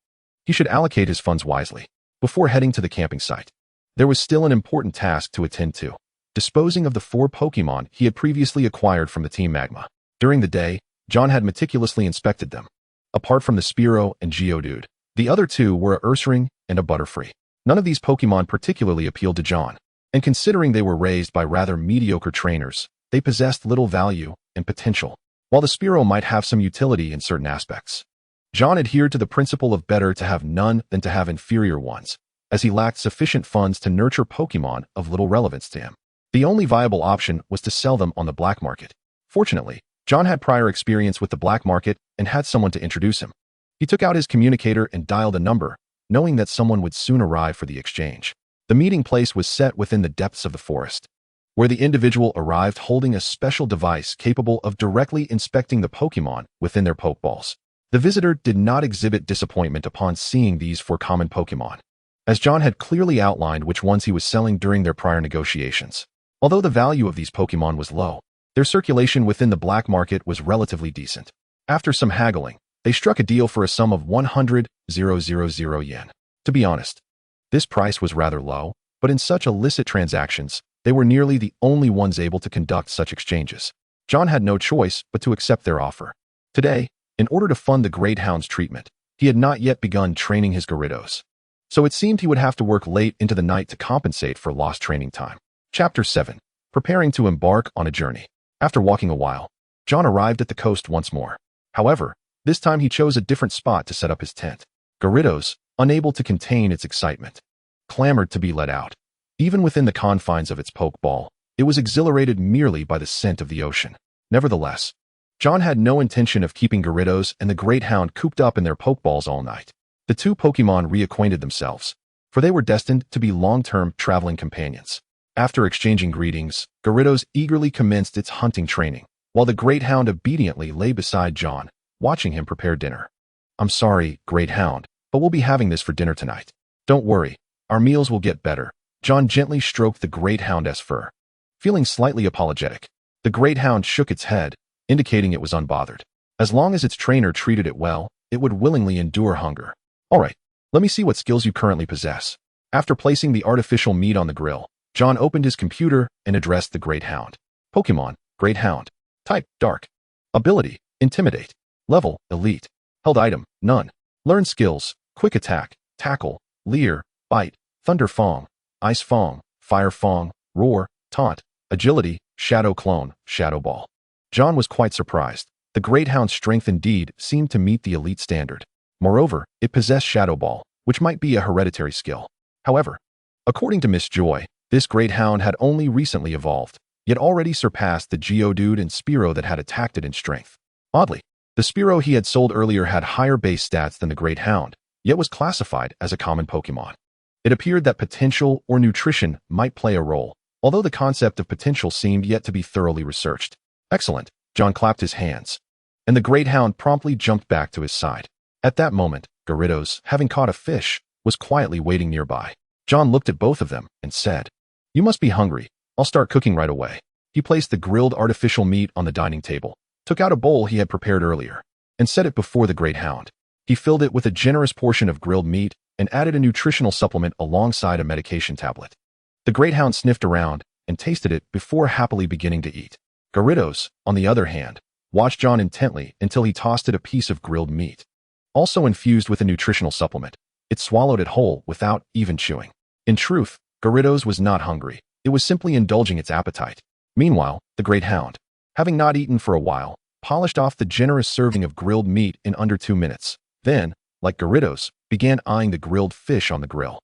He should allocate his funds wisely. Before heading to the camping site, there was still an important task to attend to: disposing of the 4 Pokémon he had previously acquired from the Team Magma. During the day, John had meticulously inspected them. Apart from the Spearow and Geodude, the other 2 were a Ursaring and a Butterfree. None of these Pokémon particularly appealed to John, and considering they were raised by rather mediocre trainers, they possessed little value and potential. While the Spearow might have some utility in certain aspects, John adhered to the principle of better to have none than to have inferior ones, as he lacked sufficient funds to nurture Pokémon of little relevance to him. The only viable option was to sell them on the black market. Fortunately, John had prior experience with the black market and had someone to introduce him. He took out his communicator and dialed a number, knowing that someone would soon arrive for the exchange. The meeting place was set within the depths of the forest, where the individual arrived holding a special device capable of directly inspecting the Pokémon within their Pokeballs. The visitor did not exhibit disappointment upon seeing these four common Pokémon, as John had clearly outlined which ones he was selling during their prior negotiations. Although the value of these Pokémon was low, their circulation within the black market was relatively decent. After some haggling, they struck a deal for a sum of 100,000 yen. To be honest, this price was rather low, but in such illicit transactions, they were nearly the only ones able to conduct such exchanges. John had no choice but to accept their offer. Today, in order to fund the Great Hound's treatment, he had not yet begun training his Gyarados, so it seemed he would have to work late into the night to compensate for lost training time. Chapter 7. Preparing to embark on a journey. After walking a while, John arrived at the coast once more. However, this time he chose a different spot to set up his tent. Gyarados, unable to contain its excitement, clamored to be let out. Even within the confines of its Pokeball, it was exhilarated merely by the scent of the ocean. Nevertheless, John had no intention of keeping Gyarados and the Great Hound cooped up in their Pokeballs all night. The two Pokemon reacquainted themselves, for they were destined to be long-term traveling companions. After exchanging greetings, Gyarados eagerly commenced its hunting training, while the Great Hound obediently lay beside John, watching him prepare dinner. "I'm sorry, Great Hound, but we'll be having this for dinner tonight. Don't worry, our meals will get better." John gently stroked the Great Hound's fur. Feeling slightly apologetic, the Great Hound shook its head, indicating it was unbothered. As long as its trainer treated it well, it would willingly endure hunger. "All right, let me see what skills you currently possess." After placing the artificial meat on the grill, John opened his computer and addressed the Great Hound. Pokémon, Great Hound. Type, Dark. Ability, Intimidate. Level, Elite. Held item, None. Learn skills, Quick Attack, Tackle, Leer, Bite, Thunder Fong, Ice Fong, Fire Fong, Roar, Taunt, Agility, Shadow Clone, Shadow Ball. John was quite surprised. The Great Hound's strength indeed seemed to meet the elite standard. Moreover, it possessed Shadow Ball, which might be a hereditary skill. However, according to Miss Joy, this Great Hound had only recently evolved, yet already surpassed the Geodude and Spearow that had attacked it in strength. Oddly, the Spearow he had sold earlier had higher base stats than the Great Hound, yet was classified as a common Pokémon. It appeared that potential or nutrition might play a role, although the concept of potential seemed yet to be thoroughly researched. Excellent, John clapped his hands, and the Great Hound promptly jumped back to his side. At that moment, Gyarados, having caught a fish, was quietly waiting nearby. John looked at both of them and said, "You must be hungry. I'll start cooking right away." He placed the grilled artificial meat on the dining table, took out a bowl he had prepared earlier, and set it before the Great Hound. He filled it with a generous portion of grilled meat and added a nutritional supplement alongside a medication tablet. The Great Hound sniffed around and tasted it before happily beginning to eat. Gyarados, on the other hand, watched John intently until he tossed it a piece of grilled meat. Also infused with a nutritional supplement, it swallowed it whole without even chewing. In truth, Gyarados was not hungry. It was simply indulging its appetite. Meanwhile, the Great Hound, having not eaten for a while, polished off the generous serving of grilled meat in under 2 minutes. Then, like Gyarados, began eyeing the grilled fish on the grill.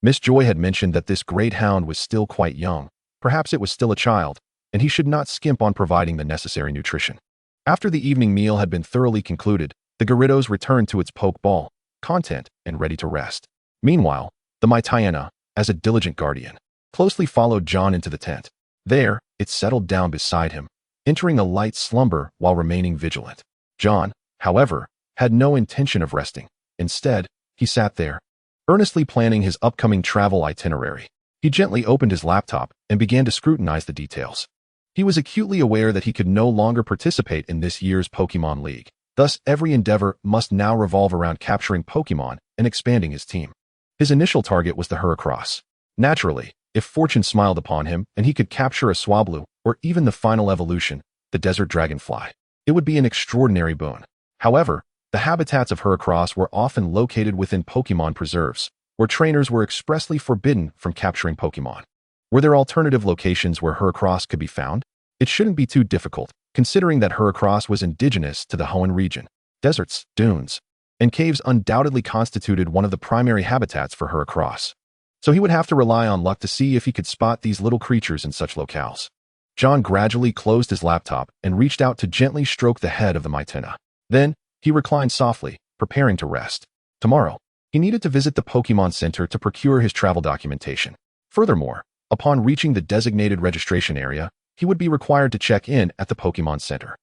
Miss Joy had mentioned that this Great Hound was still quite young. Perhaps it was still a child, and he should not skimp on providing the necessary nutrition. After the evening meal had been thoroughly concluded, the Gyarados returned to its Pokeball, content and ready to rest. Meanwhile, the Mytiana, as a diligent guardian, closely followed John into the tent. There, it settled down beside him, entering a light slumber while remaining vigilant. John, however, had no intention of resting. Instead, he sat there, earnestly planning his upcoming travel itinerary. He gently opened his laptop and began to scrutinize the details. He was acutely aware that he could no longer participate in this year's Pokémon League. Thus, every endeavor must now revolve around capturing Pokémon and expanding his team. His initial target was the Heracross. Naturally, if fortune smiled upon him and he could capture a Swablu or even the final evolution, the Desert Dragonfly, it would be an extraordinary boon. However, the habitats of Heracross were often located within Pokémon preserves, where trainers were expressly forbidden from capturing Pokémon. Were there alternative locations where Heracross could be found? It shouldn't be too difficult, considering that Heracross was indigenous to the Hoenn region. Deserts, dunes, and caves undoubtedly constituted one of the primary habitats for her across. So he would have to rely on luck to see if he could spot these little creatures in such locales. John gradually closed his laptop and reached out to gently stroke the head of the Mytina. Then, he reclined softly, preparing to rest. Tomorrow, he needed to visit the Pokémon Center to procure his travel documentation. Furthermore, upon reaching the designated registration area, he would be required to check in at the Pokémon Center.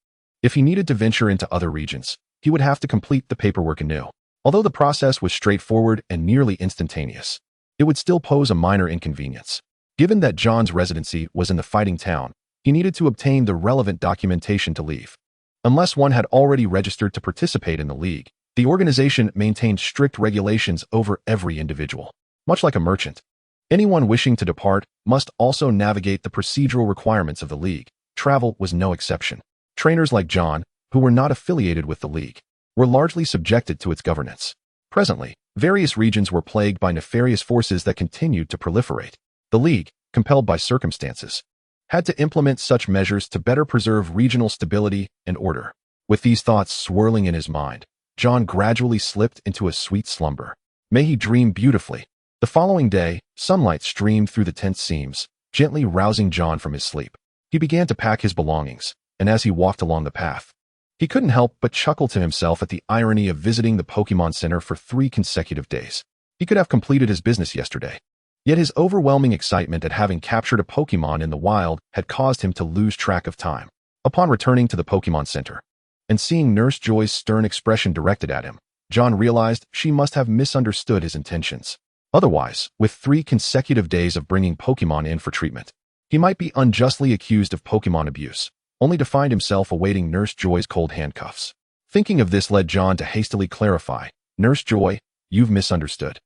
If he needed to venture into other regions, he would have to complete the paperwork anew. Although the process was straightforward and nearly instantaneous, it would still pose a minor inconvenience. Given that John's residency was in the fighting town, he needed to obtain the relevant documentation to leave. Unless one had already registered to participate in the league, the organization maintained strict regulations over every individual. Much like a merchant, anyone wishing to depart must also navigate the procedural requirements of the league. Travel was no exception. Trainers like John, who were not affiliated with the league, were largely subjected to its governance. Presently, various regions were plagued by nefarious forces that continued to proliferate. The league, compelled by circumstances, had to implement such measures to better preserve regional stability and order. With these thoughts swirling in his mind, John gradually slipped into a sweet slumber. May he dream beautifully. The following day, sunlight streamed through the tent seams, gently rousing John from his sleep. He began to pack his belongings, and as he walked along the path, he couldn't help but chuckle to himself at the irony of visiting the Pokémon Center for 3 consecutive days. He could have completed his business yesterday. Yet his overwhelming excitement at having captured a Pokémon in the wild had caused him to lose track of time. Upon returning to the Pokémon Center and seeing Nurse Joy's stern expression directed at him, John realized she must have misunderstood his intentions. Otherwise, with 3 consecutive days of bringing Pokémon in for treatment, he might be unjustly accused of Pokémon abuse, only to find himself awaiting Nurse Joy's cold handcuffs. Thinking of this led John to hastily clarify, "Nurse Joy, you've misunderstood.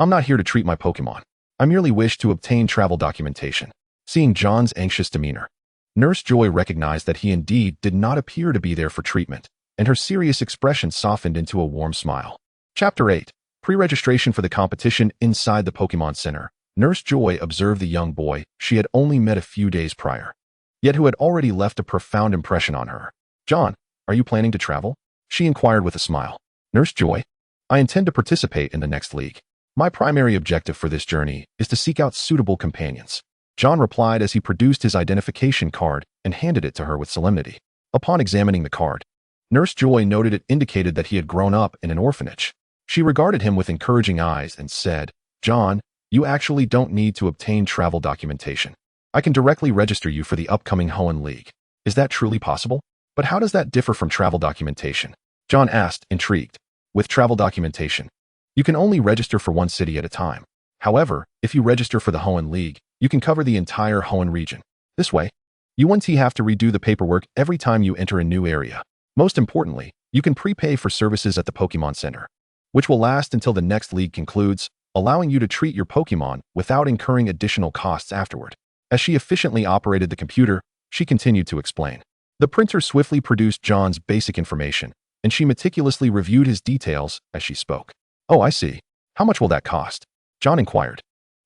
I'm not here to treat my Pokémon. I merely wish to obtain travel documentation." Seeing John's anxious demeanor, Nurse Joy recognized that he indeed did not appear to be there for treatment, and her serious expression softened into a warm smile. Chapter 8. Pre-registration for the competition inside the Pokémon Center. Nurse Joy observed the young boy she had only met a few days prior, yet who had already left a profound impression on her. "John, are you planning to travel?" she inquired with a smile. "Nurse Joy, I intend to participate in the next league. My primary objective for this journey is to seek out suitable companions," John replied as he produced his identification card and handed it to her with solemnity. Upon examining the card, Nurse Joy noted it indicated that he had grown up in an orphanage. She regarded him with encouraging eyes and said, "John, you actually don't need to obtain travel documentation. I can directly register you for the upcoming Hoenn League. Is that truly possible? But how does that differ from travel documentation?" John asked, intrigued. "With travel documentation, you can only register for one city at a time. However, if you register for the Hoenn League, you can cover the entire Hoenn region. This way, you won't have to redo the paperwork every time you enter a new area. Most importantly, you can prepay for services at the Pokémon Center, which will last until the next league concludes, allowing you to treat your Pokémon without incurring additional costs afterward." As she efficiently operated the computer, she continued to explain. The printer swiftly produced John's basic information, and she meticulously reviewed his details as she spoke. "Oh, I see. How much will that cost?" John inquired,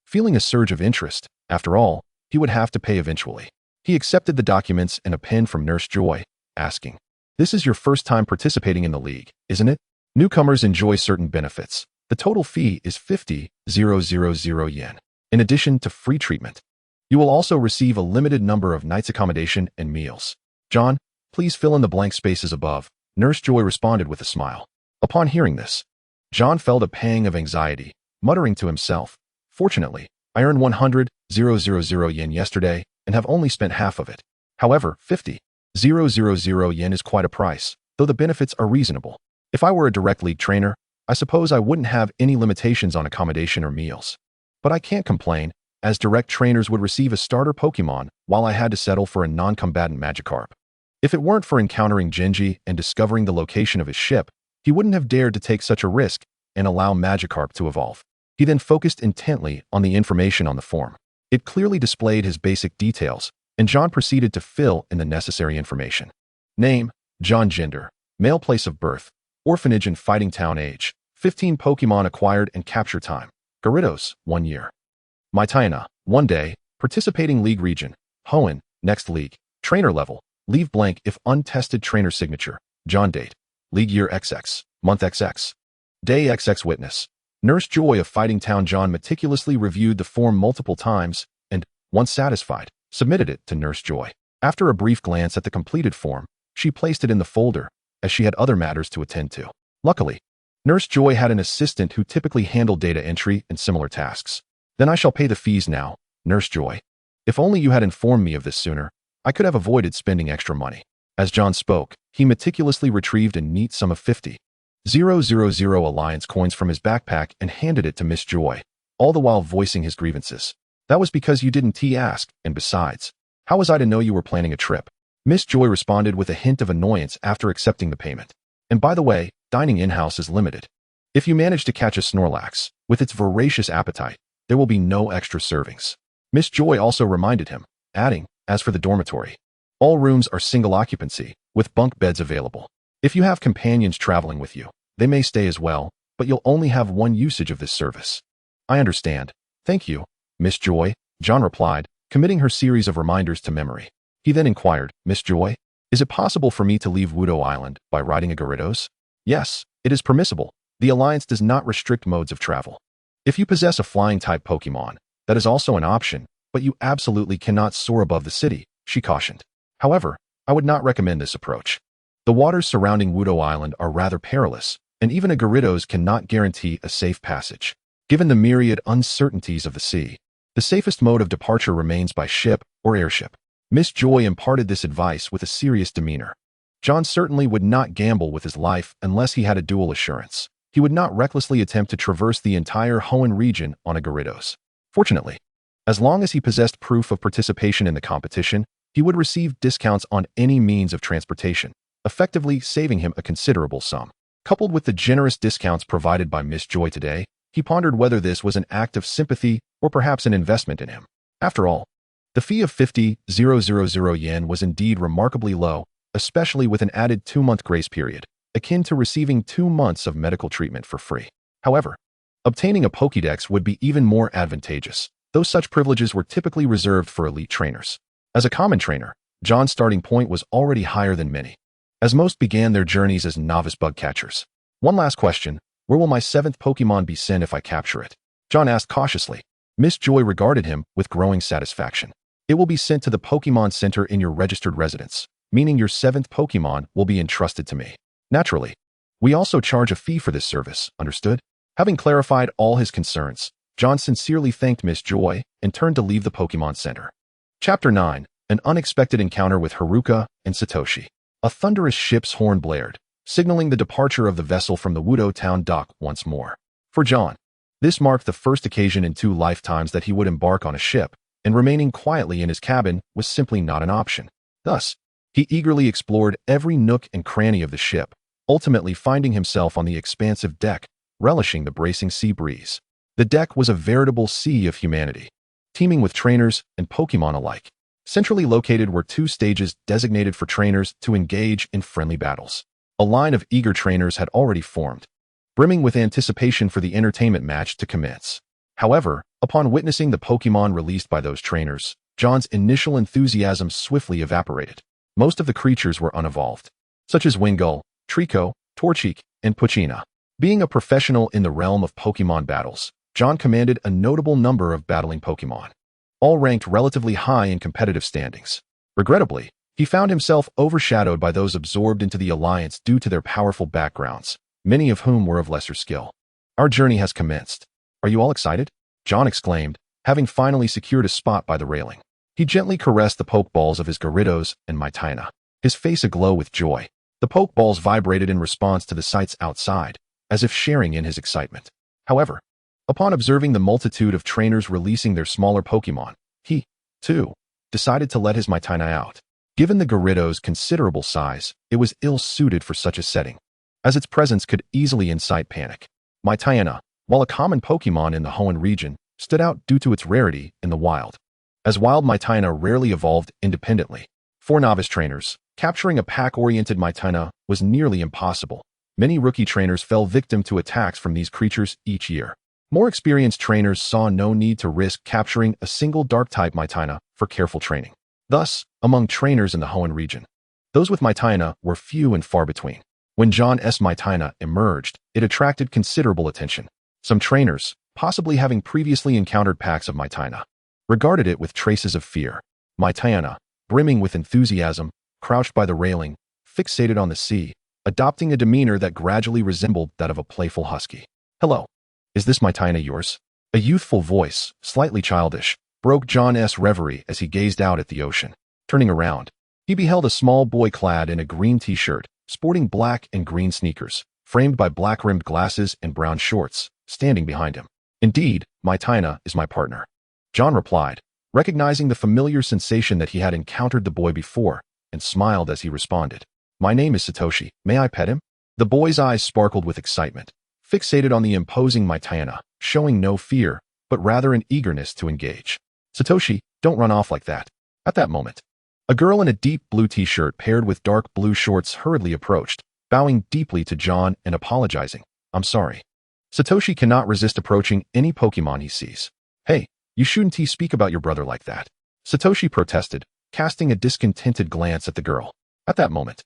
feeling a surge of interest. After all, he would have to pay eventually. He accepted the documents and a pen from Nurse Joy, asking, "This is your first time participating in the league, isn't it? Newcomers enjoy certain benefits. The total fee is 50,000 yen, in addition to free treatment. You will also receive a limited number of nights accommodation and meals." "John, please fill in the blank spaces above," Nurse Joy responded with a smile. Upon hearing this, John felt a pang of anxiety, muttering to himself, "Fortunately, I earned 100,000 yen yesterday and have only spent half of it. However, 50,000 yen is quite a price, though the benefits are reasonable. If I were a direct league trainer, I suppose I wouldn't have any limitations on accommodation or meals. But I can't complain, as direct trainers would receive a starter Pokémon while I had to settle for a non-combatant Magikarp. If it weren't for encountering Genji and discovering the location of his ship, he wouldn't have dared to take such a risk and allow Magikarp to evolve." He then focused intently on the information on the form. It clearly displayed his basic details, and John proceeded to fill in the necessary information. Name, John. Gender, male. Place of birth, orphanage and fighting town. Age, 15. Pokémon acquired and capture time, Gyarados, 1 year. Mytina, 1 day. Participating league region, Hoenn, next league. Trainer level, leave blank if untested. Trainer signature, John. Date, league year XX, month XX. Day XX Witness. Nurse Joy of Fighting Town. John meticulously reviewed the form multiple times and, once satisfied, submitted it to Nurse Joy. After a brief glance at the completed form, she placed it in the folder, as she had other matters to attend to. Luckily, Nurse Joy had an assistant who typically handled data entry and similar tasks. Then I shall pay the fees now, Nurse Joy. If only you had informed me of this sooner, I could have avoided spending extra money. As John spoke, he meticulously retrieved a neat sum of 50,000 Alliance coins from his backpack and handed it to Miss Joy, all the while voicing his grievances. That was because you didn't ask, and besides, how was I to know you were planning a trip? Miss Joy responded with a hint of annoyance after accepting the payment. And by the way, dining in-house is limited. If you manage to catch a Snorlax, with its voracious appetite, there will be no extra servings. Miss Joy also reminded him, adding, as for the dormitory, all rooms are single occupancy, with bunk beds available. If you have companions traveling with you, they may stay as well, but you'll only have one usage of this service. I understand. Thank you, Miss Joy, John replied, committing her series of reminders to memory. He then inquired, Miss Joy, is it possible for me to leave Wudo Island by riding a Gyarados? Yes, it is permissible. The Alliance does not restrict modes of travel. If you possess a flying-type Pokémon, that is also an option, but you absolutely cannot soar above the city, she cautioned. However, I would not recommend this approach. The waters surrounding Wudo Island are rather perilous, and even a Gyarados cannot guarantee a safe passage. Given the myriad uncertainties of the sea, the safest mode of departure remains by ship or airship. Miss Joy imparted this advice with a serious demeanor. John certainly would not gamble with his life unless he had a dual assurance. He would not recklessly attempt to traverse the entire Hoenn region on a Gyarados. Fortunately, as long as he possessed proof of participation in the competition, he would receive discounts on any means of transportation, effectively saving him a considerable sum. Coupled with the generous discounts provided by Miss Joy today, he pondered whether this was an act of sympathy or perhaps an investment in him. After all, the fee of 50,000 yen was indeed remarkably low, especially with an added 2-month grace period, akin to receiving 2 months of medical treatment for free. However, obtaining a Pokédex would be even more advantageous, though such privileges were typically reserved for elite trainers. As a common trainer, John's starting point was already higher than many, as most began their journeys as novice bug catchers. One last question, where will my 7th Pokémon be sent if I capture it? John asked cautiously. Miss Joy regarded him with growing satisfaction. It will be sent to the Pokémon Center in your registered residence, meaning your 7th Pokémon will be entrusted to me. Naturally, we also charge a fee for this service, understood? Having clarified all his concerns, John sincerely thanked Miss Joy and turned to leave the Pokémon Center. Chapter 9. An unexpected encounter with Haruka and Satoshi. A thunderous ship's horn blared, signaling the departure of the vessel from the Wudo town dock once more. For John, this marked the first occasion in 2 lifetimes that he would embark on a ship, and remaining quietly in his cabin was simply not an option. Thus, he eagerly explored every nook and cranny of the ship, ultimately finding himself on the expansive deck, relishing the bracing sea breeze. The deck was a veritable sea of humanity, teeming with trainers and Pokémon alike. Centrally located were 2 stages designated for trainers to engage in friendly battles. A line of eager trainers had already formed, brimming with anticipation for the entertainment match to commence. However, upon witnessing the Pokémon released by those trainers, John's initial enthusiasm swiftly evaporated. Most of the creatures were unevolved, such as Wingull, Trico, Torchic, and Poochyena. Being a professional in the realm of Pokémon battles, John commanded a notable number of battling Pokémon, all ranked relatively high in competitive standings. Regrettably, he found himself overshadowed by those absorbed into the Alliance due to their powerful backgrounds, many of whom were of lesser skill. Our journey has commenced. Are you all excited? John exclaimed, having finally secured a spot by the railing. He gently caressed the Pokeballs of his Gyarados and Mytina, his face aglow with joy. The Pokeballs vibrated in response to the sights outside, as if sharing in his excitement. However, upon observing the multitude of trainers releasing their smaller Pokémon, he, too, decided to let his Mytina out. Given the Gyarados' considerable size, it was ill-suited for such a setting, as its presence could easily incite panic. Mytina, while a common Pokémon in the Hoenn region, stood out due to its rarity in the wild. As wild Mytina rarely evolved independently, for novice trainers, capturing a pack-oriented Mytina was nearly impossible. Many rookie trainers fell victim to attacks from these creatures each year. More experienced trainers saw no need to risk capturing a single Dark-type Mytina for careful training. Thus, among trainers in the Hoenn region, those with Mytina were few and far between. When John's Mytina emerged, it attracted considerable attention. Some trainers, possibly having previously encountered packs of Mytina, regarded it with traces of fear. Mytina, brimming with enthusiasm, crouched by the railing, fixated on the sea, adopting a demeanor that gradually resembled that of a playful husky. "Hello. Is this Mytina yours?" A youthful voice, slightly childish, broke John's reverie as he gazed out at the ocean. Turning around, he beheld a small boy clad in a green t-shirt, sporting black and green sneakers, framed by black-rimmed glasses and brown shorts, standing behind him. "Indeed, Mytina is my partner," John replied, recognizing the familiar sensation that he had encountered the boy before, and smiled as he responded. "My name is Satoshi. May I pet him?" The boy's eyes sparkled with excitement, fixated on the imposing Mytina, showing no fear, but rather an eagerness to engage. "Satoshi, don't run off like that." At that moment, a girl in a deep blue t-shirt paired with dark blue shorts hurriedly approached, bowing deeply to John and apologizing. "I'm sorry." Satoshi cannot resist approaching any Pokemon he sees. "Hey, you shouldn't speak about your brother like that," Satoshi protested, casting a discontented glance at the girl. At that moment,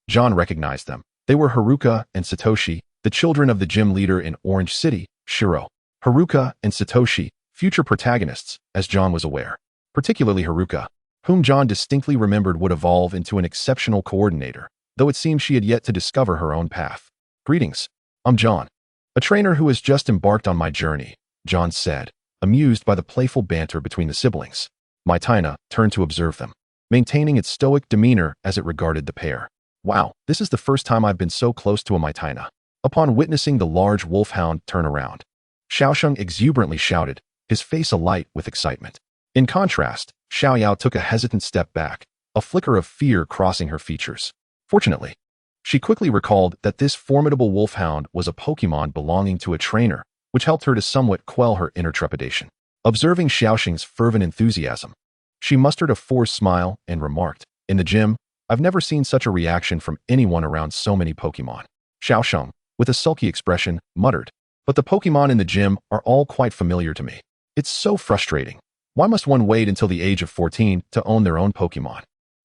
John recognized them. They were Haruka and Satoshi, the children of the gym leader in Orange City, Shiro. Haruka and Satoshi, future protagonists, as John was aware. Particularly Haruka, whom John distinctly remembered would evolve into an exceptional coordinator, though it seemed she had yet to discover her own path. "Greetings. I'm John, a trainer who has just embarked on my journey," John said, amused by the playful banter between the siblings. Mytina turned to observe them, maintaining its stoic demeanor as it regarded the pair. "Wow, this is the first time I've been so close to a Mytina." Upon witnessing the large wolfhound turn around, Xiaosheng exuberantly shouted, his face alight with excitement. In contrast, Xiaoyao took a hesitant step back, a flicker of fear crossing her features. Fortunately, she quickly recalled that this formidable wolfhound was a Pokemon belonging to a trainer, which helped her to somewhat quell her inner trepidation. Observing Xiaosheng's fervent enthusiasm, she mustered a forced smile and remarked, "In the gym, I've never seen such a reaction from anyone around so many Pokemon." Xiaosheng, with a sulky expression, muttered, "But the Pokemon in the gym are all quite familiar to me. It's so frustrating. Why must one wait until the age of 14 to own their own Pokemon?"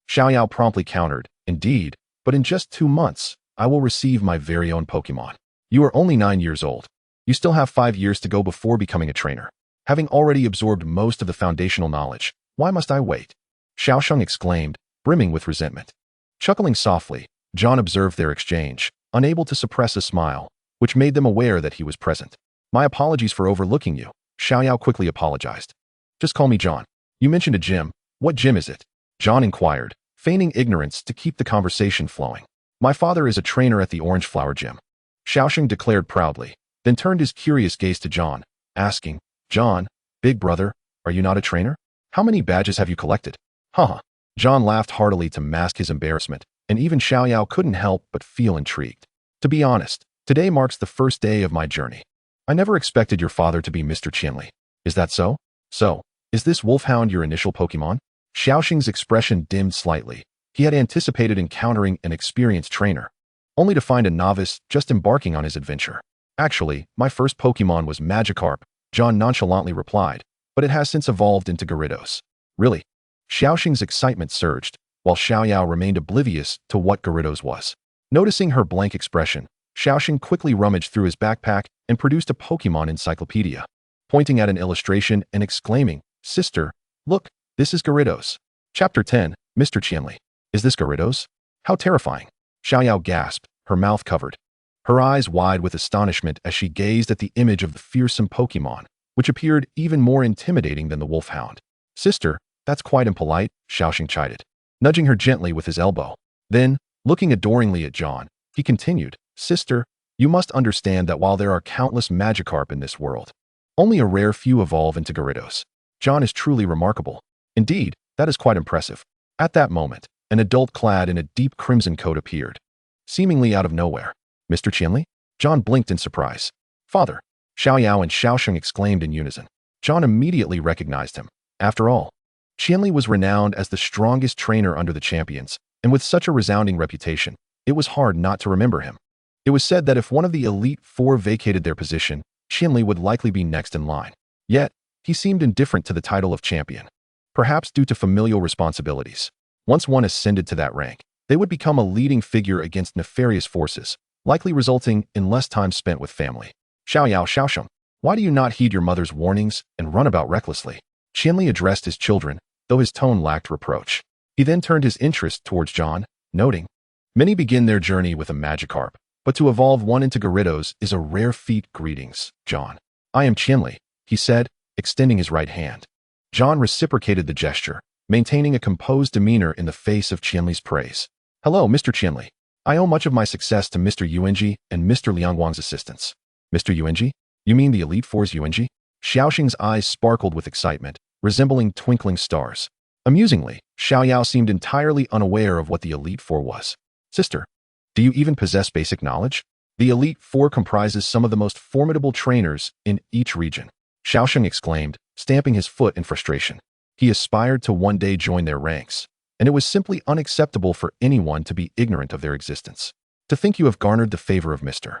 Xiaoyao promptly countered, "Indeed, but in just 2 months, I will receive my very own Pokemon. You are only 9 years old. You still have 5 years to go before becoming a trainer. Having already absorbed most of the foundational knowledge, why must I wait?" Xiaosheng exclaimed, brimming with resentment. Chuckling softly, John observed their exchange, unable to suppress a smile, which made them aware that he was present. "My apologies for overlooking you," Xiaoyao quickly apologized. "Just call me John." "You mentioned a gym. What gym is it?" John inquired, feigning ignorance to keep the conversation flowing. "My father is a trainer at the Orange Flower Gym," Xiaosheng declared proudly, then turned his curious gaze to John, asking, "John, big brother, are you not a trainer? How many badges have you collected?" "Haha." John laughed heartily to mask his embarrassment, and even Xiaoyao couldn't help but feel intrigued. "To be honest, today marks the first day of my journey. I never expected your father to be Mr. Qianli. Is that so? So, is this Wolfhound your initial Pokemon?" Xiaosheng's expression dimmed slightly. He had anticipated encountering an experienced trainer, only to find a novice just embarking on his adventure. "Actually, my first Pokemon was Magikarp," John nonchalantly replied, "but it has since evolved into Gyarados." "Really?" Xiaosheng's excitement surged, while Xiaoyao remained oblivious to what Gyarados was. Noticing her blank expression, Xiaosheng quickly rummaged through his backpack and produced a Pokemon encyclopedia, pointing at an illustration and exclaiming, "Sister, look, this is Gyarados." Chapter 10, Mr. Qianli. "Is this Gyarados? How terrifying." Xiaoyao gasped, her mouth covered, her eyes wide with astonishment as she gazed at the image of the fearsome Pokemon, which appeared even more intimidating than the Wolfhound. "Sister, that's quite impolite," Xiaosheng chided, nudging her gently with his elbow. Then, looking adoringly at John, he continued, "Sister, you must understand that while there are countless Magikarp in this world, only a rare few evolve into Gyarados. John is truly remarkable. Indeed, that is quite impressive." At that moment, an adult clad in a deep crimson coat appeared, seemingly out of nowhere. "Mr. Qianli?" John blinked in surprise. "Father!" Xiaoyao and Xiaosheng exclaimed in unison. John immediately recognized him. After all, Qianli was renowned as the strongest trainer under the champions, and with such a resounding reputation, it was hard not to remember him. It was said that if one of the Elite Four vacated their position, Qianli would likely be next in line. Yet, he seemed indifferent to the title of champion, perhaps due to familial responsibilities. Once one ascended to that rank, They would become a leading figure against nefarious forces, likely resulting in less time spent with family. Xiaoyao Xiaosheng, why do you not heed your mother's warnings and run about recklessly? Qianli addressed his children, though his tone lacked reproach. He then turned his interest towards John, noting, many begin their journey with a Magikarp, but to evolve one into Gyarados is a rare feat. Greetings, John. I am Qianli, he said, extending his right hand. John reciprocated the gesture, maintaining a composed demeanor in the face of Qianli's praise. Hello, Mr. Qianli. I owe much of my success to Mr. Yuanji and Mr. Liangwang's assistance. Mr. Yuanji? You mean the Elite Four's Yuanji? Xiaosheng's eyes sparkled with excitement, resembling twinkling stars. Amusingly, Xiaoyao seemed entirely unaware of what the Elite Four was. Sister, do you even possess basic knowledge? The Elite Four comprises some of the most formidable trainers in each region. Xiaosheng exclaimed, stamping his foot in frustration. He aspired to one day join their ranks, and it was simply unacceptable for anyone to be ignorant of their existence. To think you have garnered the favor of Mr.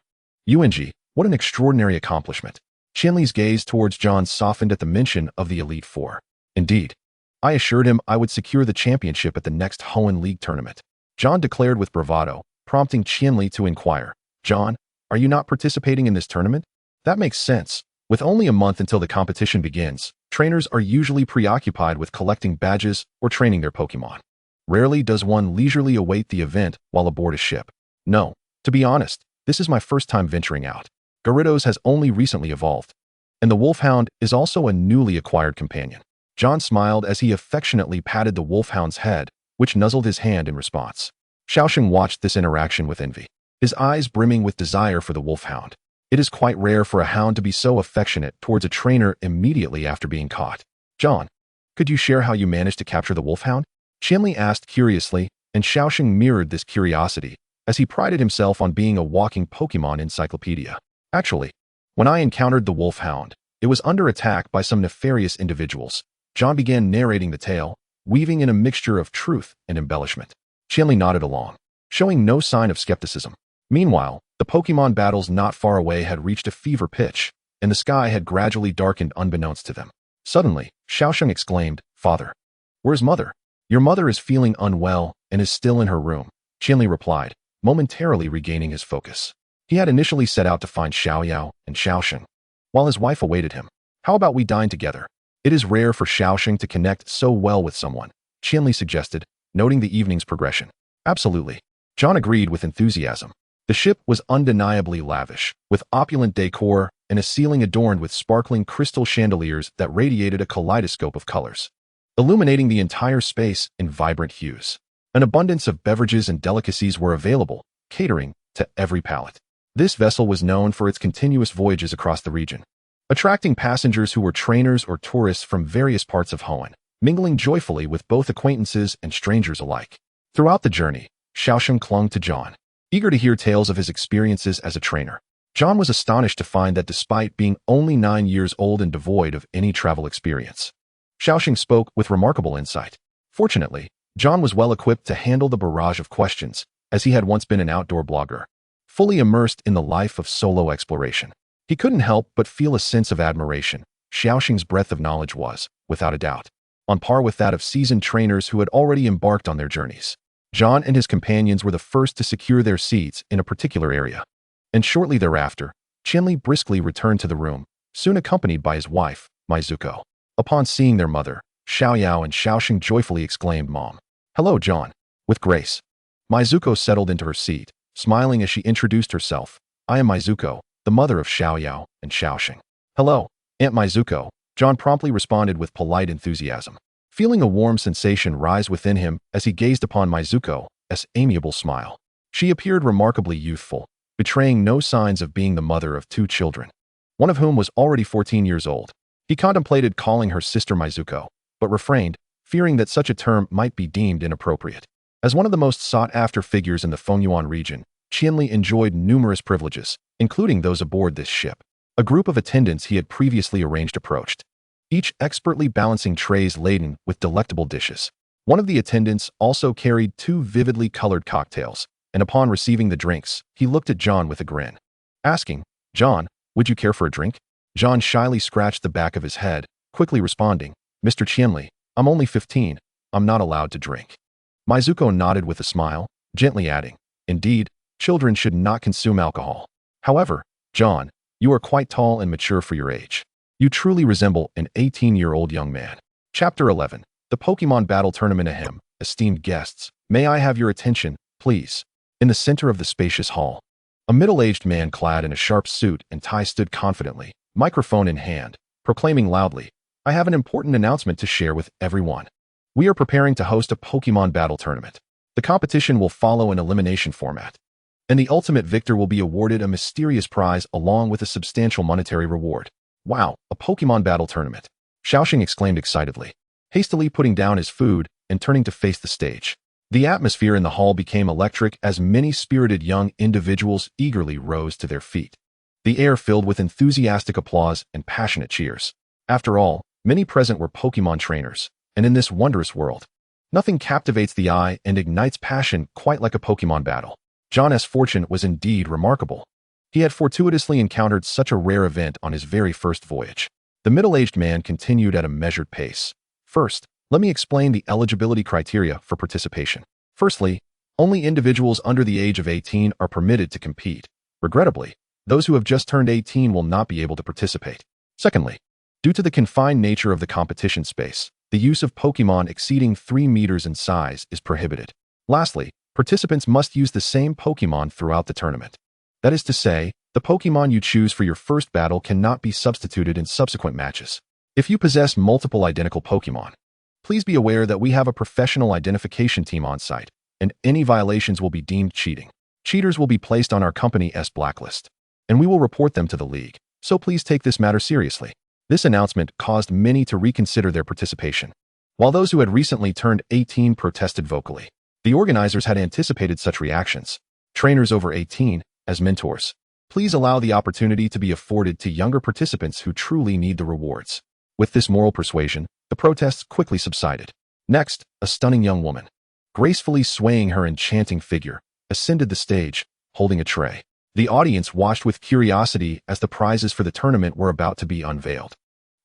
Yuanji, what an extraordinary accomplishment. Qianli's gaze towards John softened at the mention of the Elite Four. Indeed, I assured him I would secure the championship at the next Hoenn League tournament. John declared with bravado, prompting Qianli to inquire, John, are you not participating in this tournament? That makes sense. With only a month until the competition begins, trainers are usually preoccupied with collecting badges or training their Pokémon. Rarely does one leisurely await the event while aboard a ship. No, to be honest, this is my first time venturing out. Gyarados has only recently evolved, and the Wolfhound is also a newly acquired companion. John smiled as he affectionately patted the Wolfhound's head, which nuzzled his hand in response. Xiaosheng watched this interaction with envy, his eyes brimming with desire for the Wolfhound. It is quite rare for a hound to be so affectionate towards a trainer immediately after being caught. John, could you share how you managed to capture the Wolfhound? Qianli asked curiously, and Xiaosheng mirrored this curiosity, as he prided himself on being a walking Pokémon encyclopedia. Actually, when I encountered the Wolfhound, it was under attack by some nefarious individuals. John began narrating the tale, weaving in a mixture of truth and embellishment. Qianli nodded along, showing no sign of skepticism. Meanwhile, the Pokémon battles not far away had reached a fever pitch, and the sky had gradually darkened unbeknownst to them. Suddenly, Xiaosheng exclaimed, Father, where's Mother? Your mother is feeling unwell and is still in her room, Qianli replied, momentarily regaining his focus. He had initially set out to find Xiaoyao and Xiaosheng, while his wife awaited him. How about we dine together? It is rare for Xiaosheng to connect so well with someone, Qianli suggested, noting the evening's progression. Absolutely. John agreed with enthusiasm. The ship was undeniably lavish, with opulent decor and a ceiling adorned with sparkling crystal chandeliers that radiated a kaleidoscope of colors, illuminating the entire space in vibrant hues. An abundance of beverages and delicacies were available, catering to every palate. This vessel was known for its continuous voyages across the region, attracting passengers who were trainers or tourists from various parts of Hoenn, mingling joyfully with both acquaintances and strangers alike. Throughout the journey, Xiaosheng clung to John, eager to hear tales of his experiences as a trainer. John was astonished to find that despite being only 9 years old and devoid of any travel experience, Xiaosheng spoke with remarkable insight. Fortunately, John was well equipped to handle the barrage of questions, as he had once been an outdoor blogger, fully immersed in the life of solo exploration. He couldn't help but feel a sense of admiration. Xiaosheng's breadth of knowledge was, without a doubt, on par with that of seasoned trainers who had already embarked on their journeys. John and his companions were the first to secure their seats in a particular area, and shortly thereafter, Qianli briskly returned to the room, soon accompanied by his wife, Mizuko. Upon seeing their mother, Xiaoyao and Xiaosheng joyfully exclaimed, Mom. Hello, John. With grace. Mizuko settled into her seat, smiling as she introduced herself. I am Mizuko, the mother of Xiaoyao and Xiaosheng. Hello, Aunt Mizuko, John promptly responded with polite enthusiasm, feeling a warm sensation rise within him as he gazed upon Mizuko's amiable smile. She appeared remarkably youthful, betraying no signs of being the mother of 2 children, one of whom was already 14 years old. He contemplated calling her sister Mizuko, but refrained, fearing that such a term might be deemed inappropriate. As one of the most sought-after figures in the Fengyuan region, Qianli enjoyed numerous privileges, including those aboard this ship. A group of attendants he had previously arranged approached, each expertly balancing trays laden with delectable dishes. One of the attendants also carried 2 vividly colored cocktails, and upon receiving the drinks, he looked at John with a grin, asking, John, would you care for a drink? John shyly scratched the back of his head, quickly responding, Mr. Qianli, I'm only 15, I'm not allowed to drink. Mizuko nodded with a smile, gently adding, "Indeed, children should not consume alcohol. However, John, you are quite tall and mature for your age. You truly resemble an 18-year-old young man." Chapter 11. The Pokemon Battle Tournament. Ahem. Esteemed guests, may I have your attention, please? In the center of the spacious hall, a middle-aged man clad in a sharp suit and tie stood confidently, microphone in hand, proclaiming loudly, "I have an important announcement to share with everyone. We are preparing to host a Pokemon Battle Tournament. The competition will follow an elimination format, and the ultimate victor will be awarded a mysterious prize along with a substantial monetary reward." "Wow, a Pokemon Battle Tournament!" Xiaoxing exclaimed excitedly, hastily putting down his food and turning to face the stage. The atmosphere in the hall became electric as many spirited young individuals eagerly rose to their feet. The air filled with enthusiastic applause and passionate cheers. After all, many present were Pokemon trainers, and in this wondrous world, nothing captivates the eye and ignites passion quite like a Pokemon battle. John's fortune was indeed remarkable. He had fortuitously encountered such a rare event on his very first voyage. The middle-aged man continued at a measured pace. "First, let me explain the eligibility criteria for participation. Firstly, only individuals under the age of 18 are permitted to compete. Regrettably, those who have just turned 18 will not be able to participate. Secondly, due to the confined nature of the competition space, the use of Pokemon exceeding 3 meters in size is prohibited. Lastly, participants must use the same Pokemon throughout the tournament. That is to say, the Pokemon you choose for your first battle cannot be substituted in subsequent matches. If you possess multiple identical Pokemon, please be aware that we have a professional identification team on site, and any violations will be deemed cheating. Cheaters will be placed on our company's blacklist, and we will report them to the league, so please take this matter seriously." This announcement caused many to reconsider their participation. While those who had recently turned 18 protested vocally, the organizers had anticipated such reactions. Trainers over 18, as mentors, please allow the opportunity to be afforded to younger participants who truly need the rewards. With this moral persuasion, the protests quickly subsided. Next, a stunning young woman, gracefully swaying her enchanting figure, ascended the stage, holding a tray. The audience watched with curiosity as the prizes for the tournament were about to be unveiled.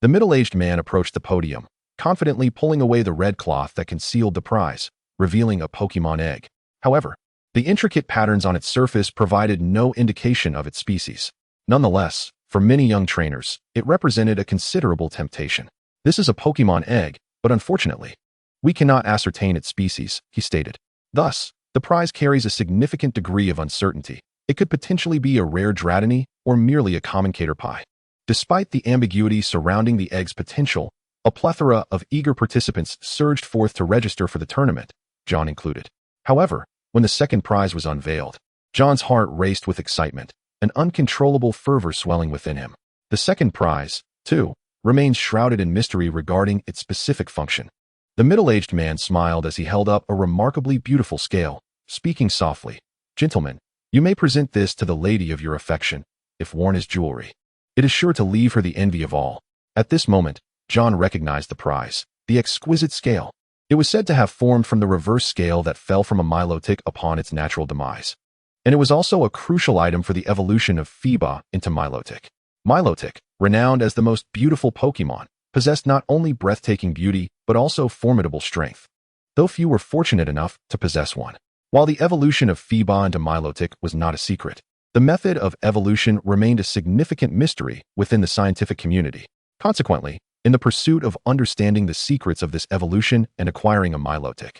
The middle-aged man approached the podium, confidently pulling away the red cloth that concealed the prize, revealing a Pokemon egg. However, the intricate patterns on its surface provided no indication of its species. Nonetheless, for many young trainers, it represented a considerable temptation. "This is a Pokemon egg, but unfortunately, we cannot ascertain its species," he stated. Thus, the prize carries a significant degree of uncertainty. It could potentially be a rare Dratini or merely a common Caterpie. Despite the ambiguity surrounding the egg's potential, a plethora of eager participants surged forth to register for the tournament, John included. However, when the second prize was unveiled, John's heart raced with excitement, an uncontrollable fervor swelling within him. The second prize, too, remains shrouded in mystery regarding its specific function. The middle-aged man smiled as he held up a remarkably beautiful scale, speaking softly, "Gentlemen, you may present this to the lady of your affection, if worn as jewelry. It is sure to leave her the envy of all." At this moment, John recognized the prize, the exquisite scale. It was said to have formed from the reverse scale that fell from a Milotic upon its natural demise. And it was also a crucial item for the evolution of Phoeba into Milotic. Milotic, renowned as the most beautiful Pokemon, possessed not only breathtaking beauty, but also formidable strength, though few were fortunate enough to possess one. While the evolution of Phoeba into Milotic was not a secret, the method of evolution remained a significant mystery within the scientific community. Consequently, in the pursuit of understanding the secrets of this evolution and acquiring a Milotic,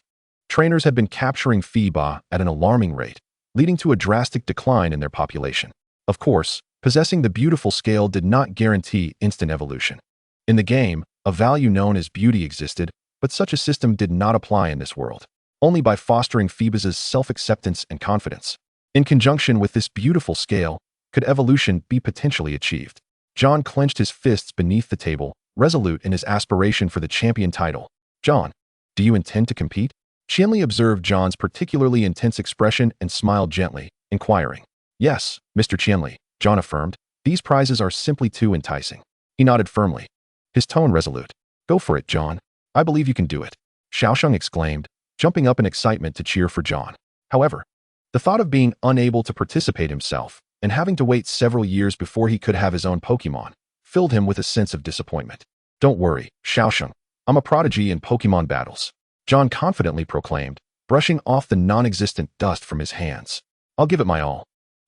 trainers had been capturing Phoeba at an alarming rate, leading to a drastic decline in their population. Of course, possessing the beautiful scale did not guarantee instant evolution. In the game, a value known as beauty existed, but such a system did not apply in this world. Only by fostering Phoeba's self-acceptance and confidence, in conjunction with this beautiful scale, could evolution be potentially achieved. John clenched his fists beneath the table, resolute in his aspiration for the champion title. "John, do you intend to compete?" Qianli observed John's particularly intense expression and smiled gently, inquiring. "Yes, Mr. Qianli," John affirmed. "These prizes are simply too enticing." He nodded firmly, his tone resolute. "Go for it, John. I believe you can do it," Xiaoxing exclaimed, jumping up in excitement to cheer for John. However, the thought of being unable to participate himself and having to wait several years before he could have his own Pokemon filled him with a sense of disappointment. "Don't worry, Xiaoxing. I'm a prodigy in Pokemon battles," John confidently proclaimed, brushing off the non-existent dust from his hands. I'll give it my all.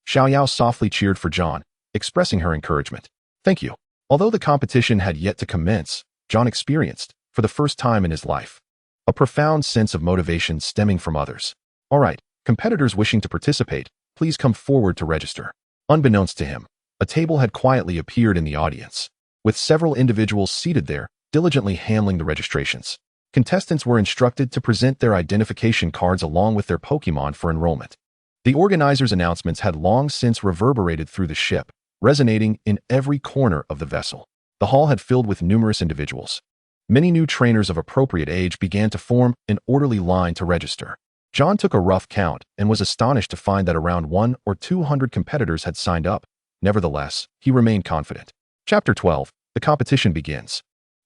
Xiaoyao softly cheered for John, expressing her encouragement. Thank you. Although the competition had yet to commence, John experienced, for the first time in his life, a profound sense of motivation stemming from others. All right, competitors wishing to participate, please come forward to register. Unbeknownst to him, a table had quietly appeared in the audience, with several individuals seated there, diligently handling the registrations. Contestants were instructed to present their identification cards along with their Pokémon for enrollment. The organizers' announcements had long since reverberated through the ship, resonating in every corner of the vessel. The hall had filled with numerous individuals. Many new trainers of appropriate age began to form an orderly line to register. John took a rough count and was astonished to find that around 100 or 200 competitors had signed up. Nevertheless, he remained confident. Chapter 12. The competition begins.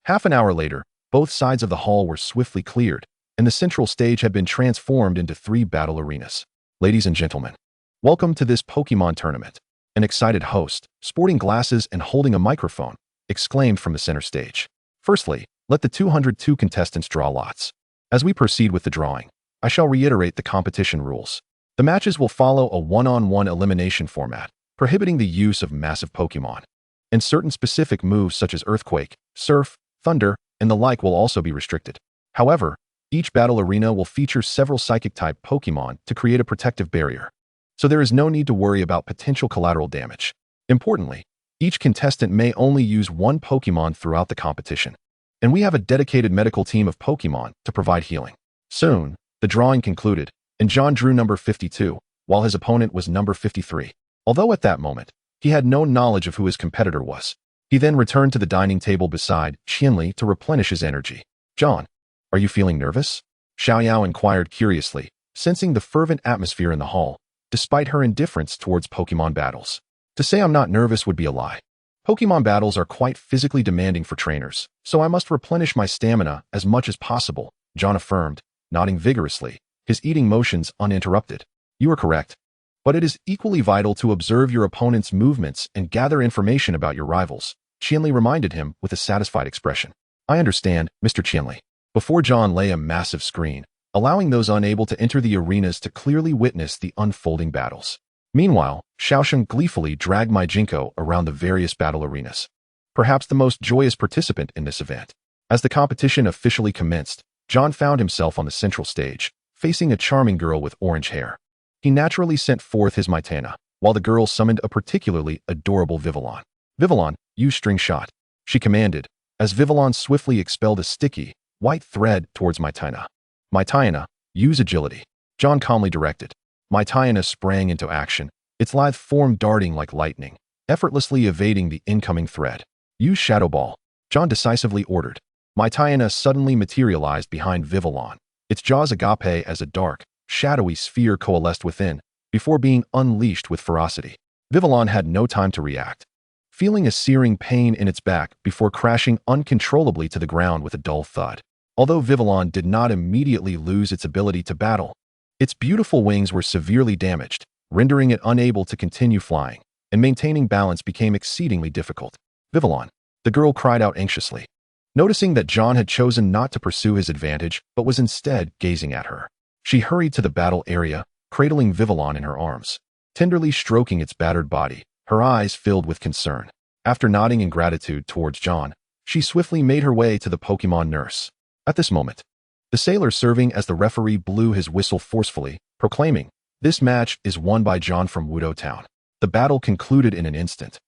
Half an hour later, both sides of the hall were swiftly cleared, and the central stage had been transformed into 3 battle arenas. Ladies and gentlemen, welcome to this Pokémon tournament. An excited host, sporting glasses and holding a microphone, exclaimed from the center stage. Firstly, let the 202 contestants draw lots. As we proceed with the drawing, I shall reiterate the competition rules. The matches will follow a one-on-one elimination format, prohibiting the use of massive Pokémon. And certain specific moves such as Earthquake, Surf, Thunder, and the like will also be restricted. However, each battle arena will feature several Psychic-type Pokémon to create a protective barrier, so there is no need to worry about potential collateral damage. Importantly, each contestant may only use one Pokémon throughout the competition, and we have a dedicated medical team of Pokémon to provide healing. Soon, the drawing concluded, and John drew number 52, while his opponent was number 53. Although at that moment, he had no knowledge of who his competitor was. He then returned to the dining table beside Qianli to replenish his energy. John, are you feeling nervous? Xiaoyao inquired curiously, sensing the fervent atmosphere in the hall, despite her indifference towards Pokémon battles. To say I'm not nervous would be a lie. Pokémon battles are quite physically demanding for trainers, so I must replenish my stamina as much as possible, John affirmed, nodding vigorously, his eating motions uninterrupted. You are correct. But it is equally vital to observe your opponent's movements and gather information about your rivals, Qianli reminded him with a satisfied expression. I understand, Mr. Qianli. Before John lay a massive screen, allowing those unable to enter the arenas to clearly witness the unfolding battles. Meanwhile, Xiaosheng gleefully dragged my Jinko around the various battle arenas, perhaps the most joyous participant in this event. As the competition officially commenced, John found himself on the central stage, facing a charming girl with orange hair. He naturally sent forth his Mitana, while the girl summoned a particularly adorable Vivillon. Vivillon, use string shot, she commanded, as Vivillon swiftly expelled a sticky, white thread towards Mitana. Mitana, use agility, John calmly directed. Mitana sprang into action, its lithe form darting like lightning, effortlessly evading the incoming thread. Use Shadow Ball, John decisively ordered. Mitana suddenly materialized behind Vivillon, its jaws agape as a dark, shadowy sphere coalesced within, before being unleashed with ferocity. Vivillon had no time to react, feeling a searing pain in its back before crashing uncontrollably to the ground with a dull thud. Although Vivillon did not immediately lose its ability to battle, its beautiful wings were severely damaged, rendering it unable to continue flying, and maintaining balance became exceedingly difficult. Vivillon, the girl cried out anxiously, noticing that John had chosen not to pursue his advantage but was instead gazing at her. She hurried to the battle area, cradling Vivillon in her arms, tenderly stroking its battered body, her eyes filled with concern. After nodding in gratitude towards John, she swiftly made her way to the Pokémon nurse. At this moment, the sailor serving as the referee blew his whistle forcefully, proclaiming, "This match is won by John from Wudo Town." The battle concluded in an instant,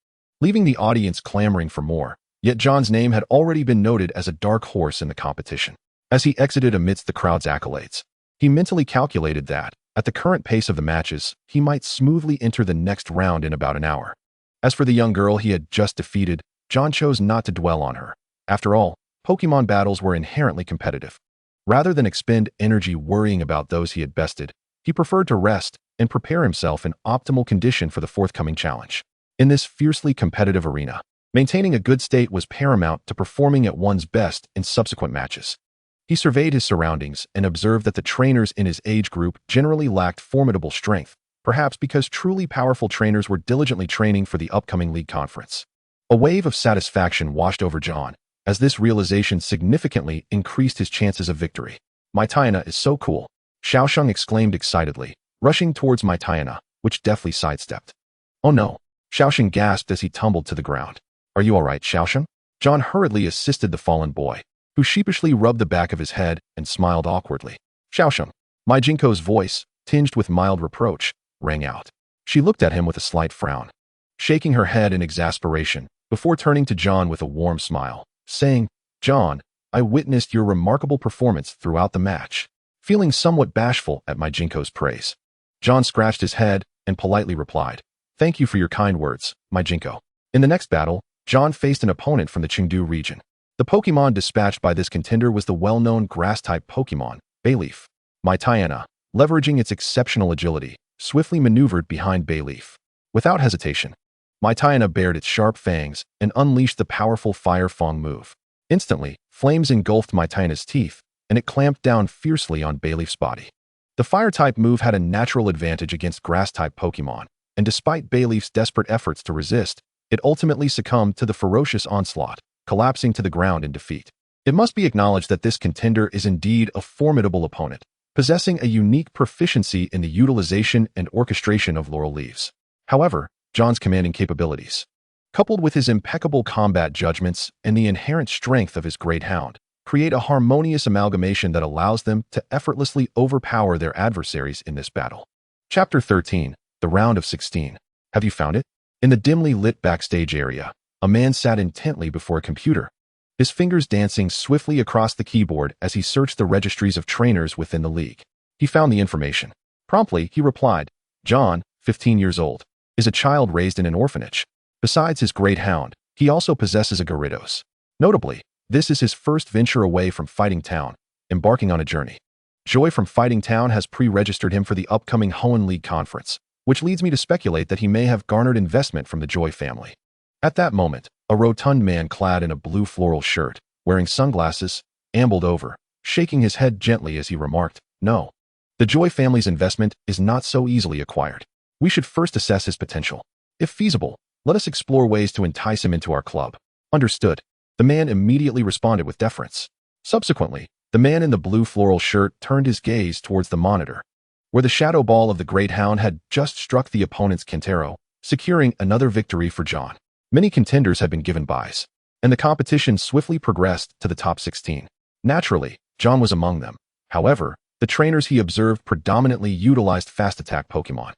leaving the audience clamoring for more, yet John's name had already been noted as a dark horse in the competition. As he exited amidst the crowd's accolades, he mentally calculated that, at the current pace of the matches, he might smoothly enter the next round in about an hour. As for the young girl he had just defeated, John chose not to dwell on her. After all, Pokémon battles were inherently competitive. Rather than expend energy worrying about those he had bested, he preferred to rest and prepare himself in optimal condition for the forthcoming challenge. In this fiercely competitive arena, maintaining a good state was paramount to performing at one's best in subsequent matches. He surveyed his surroundings and observed that the trainers in his age group generally lacked formidable strength, perhaps because truly powerful trainers were diligently training for the upcoming league conference. A wave of satisfaction washed over John, as this realization significantly increased his chances of victory. Mitana is so cool. Xiaosheng exclaimed excitedly, rushing towards my Tayana, which deftly sidestepped. Oh no! Xiaosheng gasped as he tumbled to the ground. Are you alright, Xiaosheng? John hurriedly assisted the fallen boy, who sheepishly rubbed the back of his head and smiled awkwardly. Xiaosheng, my Jinko's voice, tinged with mild reproach, rang out. She looked at him with a slight frown, shaking her head in exasperation, before turning to John with a warm smile, saying, John, I witnessed your remarkable performance throughout the match. Feeling somewhat bashful at my Jinko's praise, John scratched his head and politely replied, Thank you for your kind words, my Jinko. In the next battle, John faced an opponent from the Chengdu region. The Pokémon dispatched by this contender was the well-known grass-type Pokémon, Bayleaf. My Tayana, leveraging its exceptional agility, swiftly maneuvered behind Bayleaf. Without hesitation, my Tayana bared its sharp fangs and unleashed the powerful Fire Fang move. Instantly, flames engulfed my Tayana's teeth, and it clamped down fiercely on Bayleaf's body. The Fire-type move had a natural advantage against Grass-type Pokémon, and despite Bayleaf's desperate efforts to resist, it ultimately succumbed to the ferocious onslaught, collapsing to the ground in defeat. It must be acknowledged that this contender is indeed a formidable opponent, possessing a unique proficiency in the utilization and orchestration of laurel leaves. However, John's commanding capabilities, coupled with his impeccable combat judgments and the inherent strength of his great hound, create a harmonious amalgamation that allows them to effortlessly overpower their adversaries in this battle. Chapter 13, The Round of 16. Have you found it? In the dimly lit backstage area, a man sat intently before a computer, his fingers dancing swiftly across the keyboard as he searched the registries of trainers within the league. He found the information. Promptly, he replied, John, 15 years old, is a child raised in an orphanage. Besides his great hound, he also possesses a Gyarados. Notably, this is his first venture away from Fighting Town, embarking on a journey. Joy from Fighting Town has pre-registered him for the upcoming Hoenn League Conference, which leads me to speculate that he may have garnered investment from the Joy family. At that moment, a rotund man clad in a blue floral shirt, wearing sunglasses, ambled over, shaking his head gently as he remarked, No. The Joy family's investment is not so easily acquired. We should first assess his potential. If feasible, let us explore ways to entice him into our club. Understood. The man immediately responded with deference. Subsequently, the man in the blue floral shirt turned his gaze towards the monitor, where the shadow ball of the Great Hound had just struck the opponent's Kentaro, securing another victory for John. Many contenders had been given byes, and the competition swiftly progressed to the top 16. Naturally, John was among them. However, the trainers he observed predominantly utilized fast-attack Pokémon.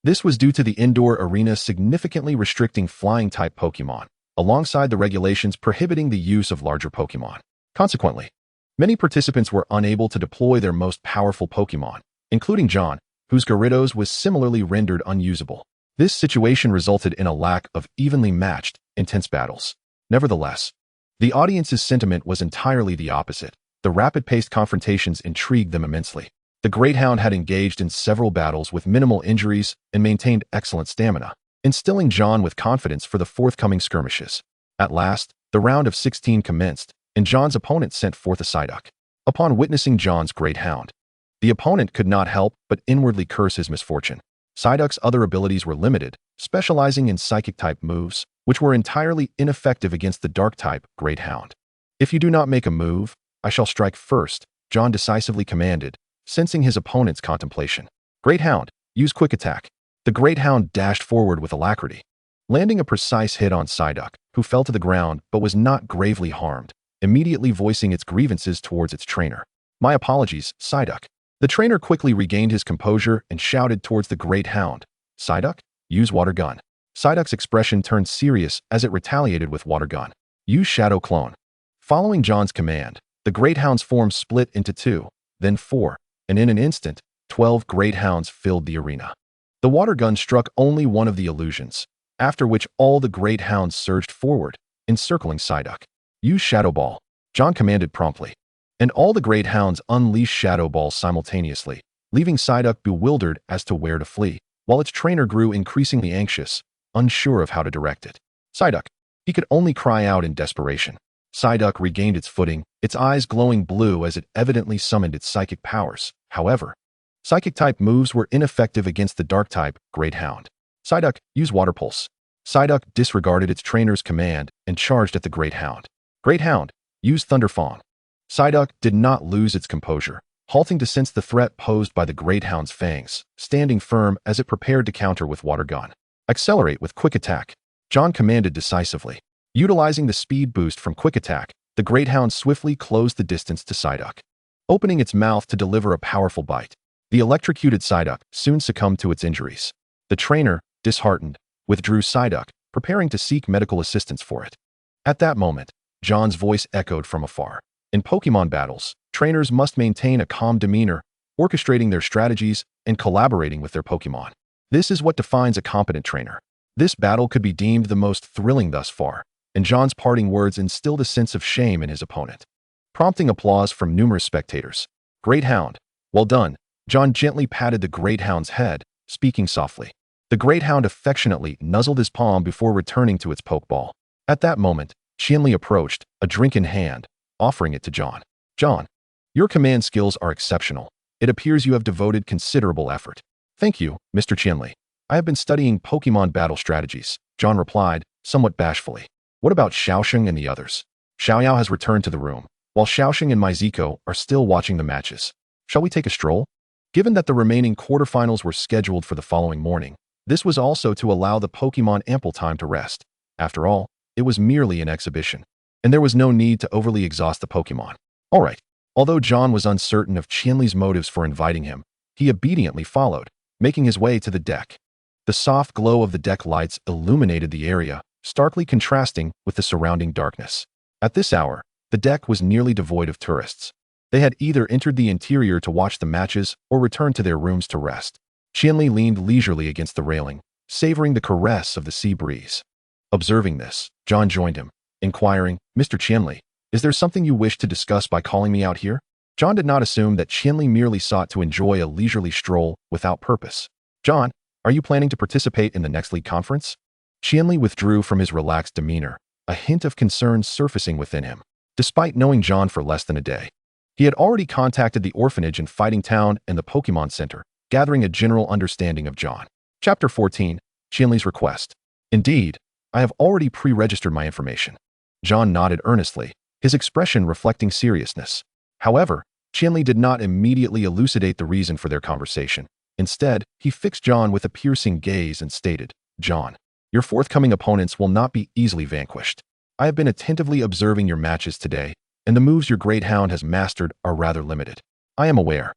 This was due to the indoor arena significantly restricting flying-type Pokémon, alongside the regulations prohibiting the use of larger Pokémon. Consequently, many participants were unable to deploy their most powerful Pokémon, including John, whose Gyarados was similarly rendered unusable. This situation resulted in a lack of evenly matched, intense battles. Nevertheless, the audience's sentiment was entirely the opposite. The rapid-paced confrontations intrigued them immensely. The Great Hound had engaged in several battles with minimal injuries and maintained excellent stamina, instilling John with confidence for the forthcoming skirmishes. At last, the round of 16 commenced, and John's opponent sent forth a Psyduck. Upon witnessing John's Great Hound, the opponent could not help but inwardly curse his misfortune. Psyduck's other abilities were limited, specializing in Psychic-type moves, which were entirely ineffective against the Dark-type Great Hound. If you do not make a move, I shall strike first, John decisively commanded, sensing his opponent's contemplation. Great Hound, use Quick Attack. The Great Hound dashed forward with alacrity, landing a precise hit on Psyduck, who fell to the ground but was not gravely harmed, immediately voicing its grievances towards its trainer. My apologies, Psyduck. The trainer quickly regained his composure and shouted towards the Great Hound, Psyduck, use Water Gun. Psyduck's expression turned serious as it retaliated with Water Gun. Use Shadow Clone. Following John's command, the Great Hound's form split into 2, then 4, and in an instant, 12 Great Hounds filled the arena. The Water Gun struck only one of the illusions, after which all the Great Hounds surged forward, encircling Psyduck. Use Shadow Ball, John commanded promptly, and all the Great Hounds unleashed Shadow Balls simultaneously, leaving Psyduck bewildered as to where to flee, while its trainer grew increasingly anxious, unsure of how to direct it. Psyduck, he could only cry out in desperation. Psyduck regained its footing, its eyes glowing blue as it evidently summoned its psychic powers. However, Psychic-type moves were ineffective against the Dark-type Great Hound. Psyduck, use Water Pulse. Psyduck disregarded its trainer's command and charged at the Great Hound. Great Hound, use Thunder Fawn. Psyduck did not lose its composure, halting to sense the threat posed by the great hound's fangs, standing firm as it prepared to counter with water gun. Accelerate with quick attack, John commanded decisively. Utilizing the speed boost from quick attack, the great hound swiftly closed the distance to Psyduck, opening its mouth to deliver a powerful bite. The electrocuted Psyduck soon succumbed to its injuries. The trainer, disheartened, withdrew Psyduck, preparing to seek medical assistance for it. At that moment, John's voice echoed from afar. In Pokémon battles, trainers must maintain a calm demeanor, orchestrating their strategies and collaborating with their Pokémon. This is what defines a competent trainer. This battle could be deemed the most thrilling thus far, and John's parting words instilled a sense of shame in his opponent, prompting applause from numerous spectators. Great Hound, well done. John gently patted the great hound's head, speaking softly. The great hound affectionately nuzzled his palm before returning to its pokeball. At that moment, Qianli approached, a drink in hand, offering it to John. John, your command skills are exceptional. It appears you have devoted considerable effort. Thank you, Mr. Qianli. I have been studying Pokémon battle strategies, John replied, somewhat bashfully. What about Xiaosheng and the others? Xiaoyao has returned to the room, while Xiaosheng and Maiziko are still watching the matches. Shall we take a stroll? Given that the remaining quarterfinals were scheduled for the following morning, this was also to allow the Pokémon ample time to rest. After all, it was merely an exhibition, and there was no need to overly exhaust the Pokémon. All right. Although John was uncertain of Qianli's motives for inviting him, he obediently followed, making his way to the deck. The soft glow of the deck lights illuminated the area, starkly contrasting with the surrounding darkness. At this hour, the deck was nearly devoid of tourists. They had either entered the interior to watch the matches or returned to their rooms to rest. Qianli leaned leisurely against the railing, savoring the caress of the sea breeze. Observing this, John joined him, inquiring, Mr. Qianli, is there something you wish to discuss by calling me out here? John did not assume that Qianli merely sought to enjoy a leisurely stroll without purpose. John, are you planning to participate in the next league conference? Qianli withdrew from his relaxed demeanor, a hint of concern surfacing within him. Despite knowing John for less than a day, he had already contacted the orphanage in Fighting Town and the Pokémon Center, gathering a general understanding of John. Chapter 14, Qianli's Request. Indeed, I have already pre-registered my information. John nodded earnestly, his expression reflecting seriousness. However, Qianli did not immediately elucidate the reason for their conversation. Instead, he fixed John with a piercing gaze and stated, John, your forthcoming opponents will not be easily vanquished. I have been attentively observing your matches today, and the moves your great hound has mastered are rather limited. I am aware.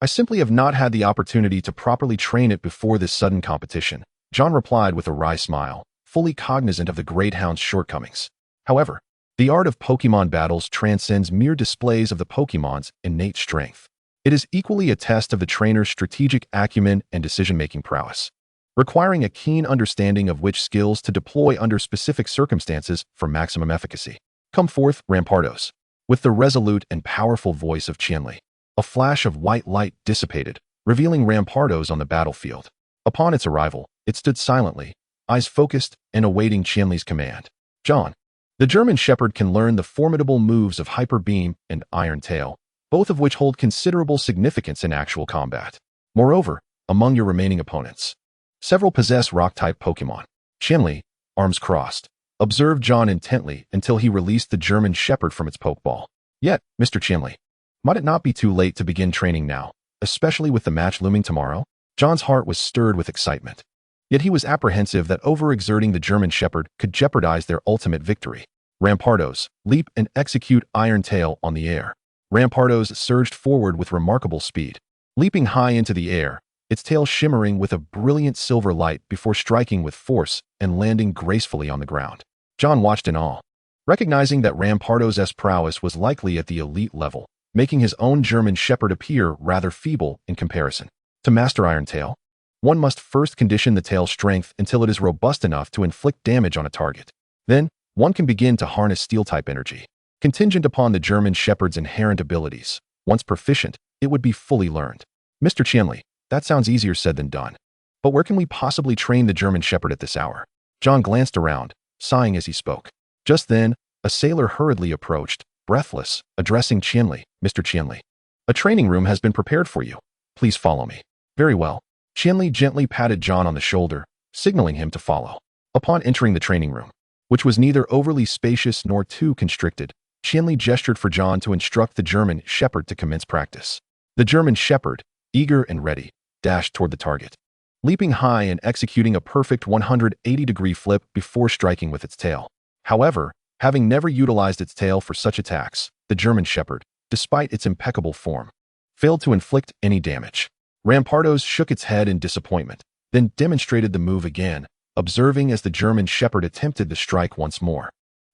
I simply have not had the opportunity to properly train it before this sudden competition, John replied with a wry smile, fully cognizant of the great hound's shortcomings. However, the art of Pokémon battles transcends mere displays of the Pokémon's innate strength. It is equally a test of the trainer's strategic acumen and decision-making prowess, requiring a keen understanding of which skills to deploy under specific circumstances for maximum efficacy. Come forth, Rampardos. With the resolute and powerful voice of Qianli, a flash of white light dissipated, revealing Rampardos on the battlefield. Upon its arrival, it stood silently, eyes focused and awaiting Qianli's command. John, the German Shepherd can learn the formidable moves of Hyper Beam and Iron Tail, both of which hold considerable significance in actual combat. Moreover, among your remaining opponents, several possess Rock-type Pokémon. Qianli, arms crossed, observed John intently until he released the German Shepherd from its Pokeball. Yet, Mr. Qianli, might it not be too late to begin training now, especially with the match looming tomorrow? John's heart was stirred with excitement. Yet he was apprehensive that overexerting the German Shepherd could jeopardize their ultimate victory. Rampardos, leap and execute Iron Tail on the air. Rampardos surged forward with remarkable speed, leaping high into the air, its tail shimmering with a brilliant silver light before striking with force and landing gracefully on the ground. John watched in awe, recognizing that Rampardos' prowess was likely at the elite level, making his own German Shepherd appear rather feeble in comparison. To master Iron Tail, one must first condition the tail's strength until it is robust enough to inflict damage on a target. Then, one can begin to harness Steel-type energy. Contingent upon the German Shepherd's inherent abilities, once proficient, it would be fully learned. Mr. Qianli, that sounds easier said than done. But where can we possibly train the German Shepherd at this hour? John glanced around, sighing as he spoke. Just then, a sailor hurriedly approached, breathless, addressing Qianli. Mr. Qianli, a training room has been prepared for you. Please follow me. Very well. Qianli gently patted John on the shoulder, signaling him to follow. Upon entering the training room, which was neither overly spacious nor too constricted, Qianli gestured for John to instruct the German Shepherd to commence practice. The German Shepherd, eager and ready, dashed toward the target, leaping high and executing a perfect 180-degree flip before striking with its tail. However, having never utilized its tail for such attacks, the German Shepherd, despite its impeccable form, failed to inflict any damage. Rampardos shook its head in disappointment, then demonstrated the move again, observing as the German Shepherd attempted the strike once more.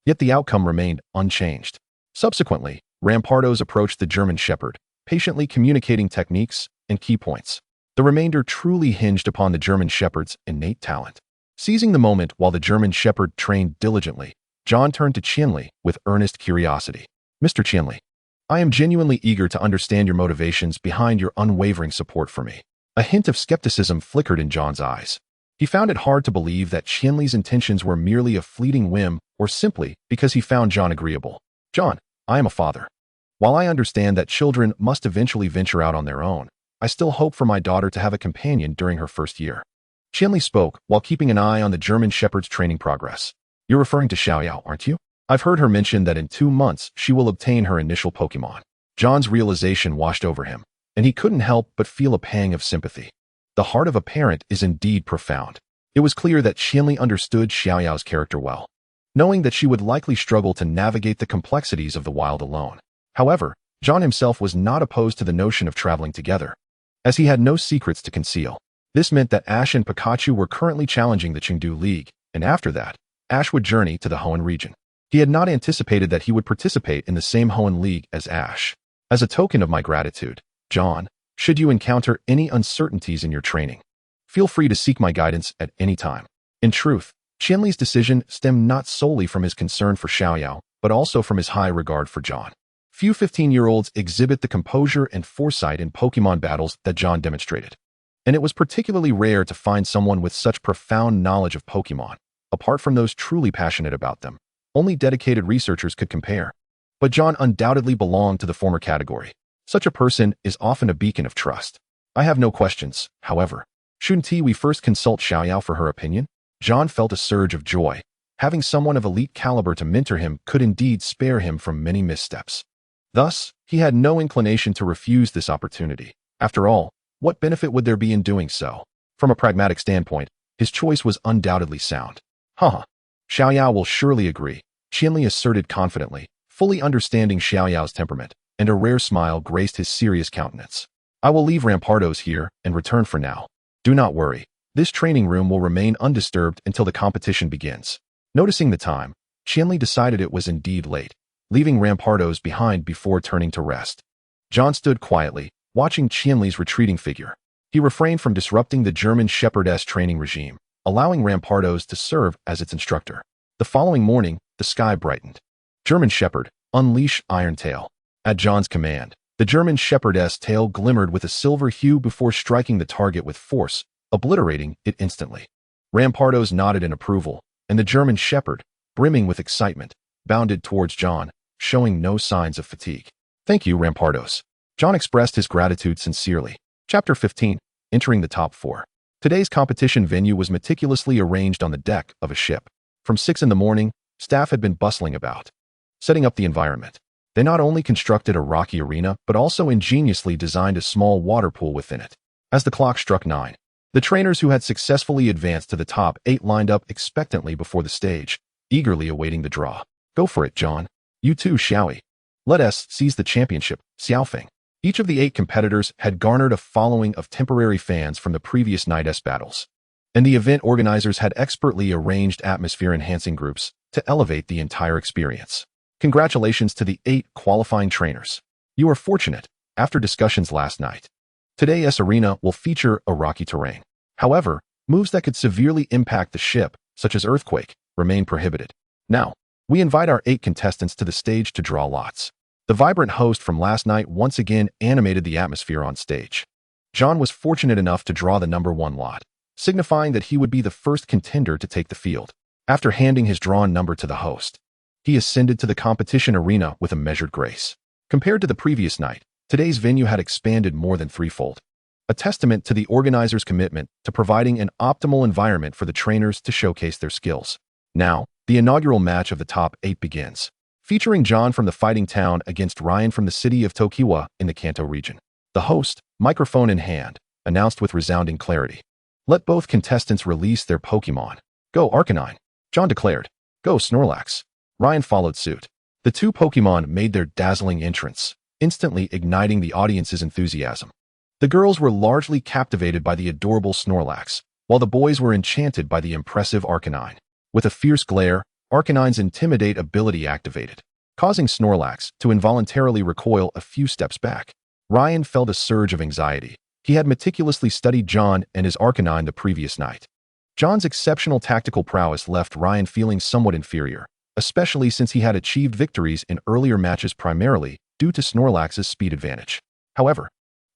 Yet the outcome remained unchanged. Subsequently, Rampardos approached the German Shepherd, patiently communicating techniques and key points. The remainder truly hinged upon the German Shepherd's innate talent. Seizing the moment while the German Shepherd trained diligently, John turned to Qianli with earnest curiosity. "Mr. Qianli, I am genuinely eager to understand your motivations behind your unwavering support for me." A hint of skepticism flickered in John's eyes. He found it hard to believe that Qianli's intentions were merely a fleeting whim or simply because he found John agreeable. "John, I am a father. While I understand that children must eventually venture out on their own, I still hope for my daughter to have a companion during her first year." Qianli spoke while keeping an eye on the German Shepherd's training progress. "You're referring to Xiaoyao, aren't you? I've heard her mention that in 2 months she will obtain her initial Pokémon." John's realization washed over him, and he couldn't help but feel a pang of sympathy. The heart of a parent is indeed profound. It was clear that Qianli understood Xiaoyao's character well, knowing that she would likely struggle to navigate the complexities of the wild alone. However, John himself was not opposed to the notion of traveling together, as he had no secrets to conceal. This meant that Ash and Pikachu were currently challenging the Chengdu League, and after that, Ash would journey to the Hoenn region. He had not anticipated that he would participate in the same Hoenn League as Ash. "As a token of my gratitude, John, should you encounter any uncertainties in your training, feel free to seek my guidance at any time." In truth, Qianli's decision stemmed not solely from his concern for Xiaoyao, but also from his high regard for John. Few 15-year-olds exhibit the composure and foresight in Pokémon battles that John demonstrated, and it was particularly rare to find someone with such profound knowledge of Pokémon. Apart from those truly passionate about them, only dedicated researchers could compare. But John undoubtedly belonged to the former category. Such a person is often a beacon of trust. "I have no questions, however. Shouldn't we first consult Xiaoyao for her opinion?" John felt a surge of joy. Having someone of elite caliber to mentor him could indeed spare him from many missteps. Thus, he had no inclination to refuse this opportunity. After all, what benefit would there be in doing so? From a pragmatic standpoint, his choice was undoubtedly sound. Xiaoyao will surely agree," Qianli asserted confidently, fully understanding Xiaoyao's temperament, and a rare smile graced his serious countenance. "I will leave Rampardos here and return for now. Do not worry, this training room will remain undisturbed until the competition begins." Noticing the time, Qianli decided it was indeed late, leaving Rampardos behind before turning to rest. John stood quietly, watching Qianli's retreating figure. He refrained from disrupting the German Shepherdess training regime, allowing Rampardos to serve as its instructor. The following morning, the sky brightened. "German Shepherd, unleash Iron Tail." At John's command, the German Shepherdess tail glimmered with a silver hue before striking the target with force, obliterating it instantly. Rampardos nodded in approval, and the German Shepherd, brimming with excitement, bounded towards John, showing no signs of fatigue. "Thank you, Rampardos." John expressed his gratitude sincerely. Chapter 15. Entering the top 4. Today's competition venue was meticulously arranged on the deck of a ship. From 6 in the morning, staff had been bustling about, setting up the environment. They not only constructed a rocky arena, but also ingeniously designed a small water pool within it. As the clock struck 9, the trainers who had successfully advanced to the top 8 lined up expectantly before the stage, eagerly awaiting the draw. "Go for it, John. You too, Xiaoyi. Let us seize the championship, Xiaofeng." Each of the 8 competitors had garnered a following of temporary fans from the previous night's battles, and the event organizers had expertly arranged atmosphere-enhancing groups to elevate the entire experience. Congratulations to the 8 qualifying trainers. You are fortunate. After discussions last night, today's arena will feature a rocky terrain. However, moves that could severely impact the ship, such as earthquake, remain prohibited. Now, we invite our 8 contestants to the stage to draw lots. The vibrant host from last night once again animated the atmosphere on stage. John was fortunate enough to draw the number 1 lot, signifying that he would be the first contender to take the field. After handing his drawn number to the host, he ascended to the competition arena with a measured grace. Compared to the previous night, today's venue had expanded more than threefold, a testament to the organizers' commitment to providing an optimal environment for the trainers to showcase their skills. Now, the inaugural match of the top 8 begins, featuring John from the fighting town against Ryan from the city of Tokiwa in the Kanto region. The host, microphone in hand, announced with resounding clarity. Let both contestants release their Pokémon. Go Arcanine, John declared. Go Snorlax. Ryan followed suit. The two Pokémon made their dazzling entrance, instantly igniting the audience's enthusiasm. The girls were largely captivated by the adorable Snorlax, while the boys were enchanted by the impressive Arcanine. With a fierce glare, Arcanine's Intimidate ability activated, causing Snorlax to involuntarily recoil a few steps back. Ryan felt a surge of anxiety. He had meticulously studied John and his Arcanine the previous night. John's exceptional tactical prowess left Ryan feeling somewhat inferior, especially since he had achieved victories in earlier matches primarily due to Snorlax's speed advantage. However,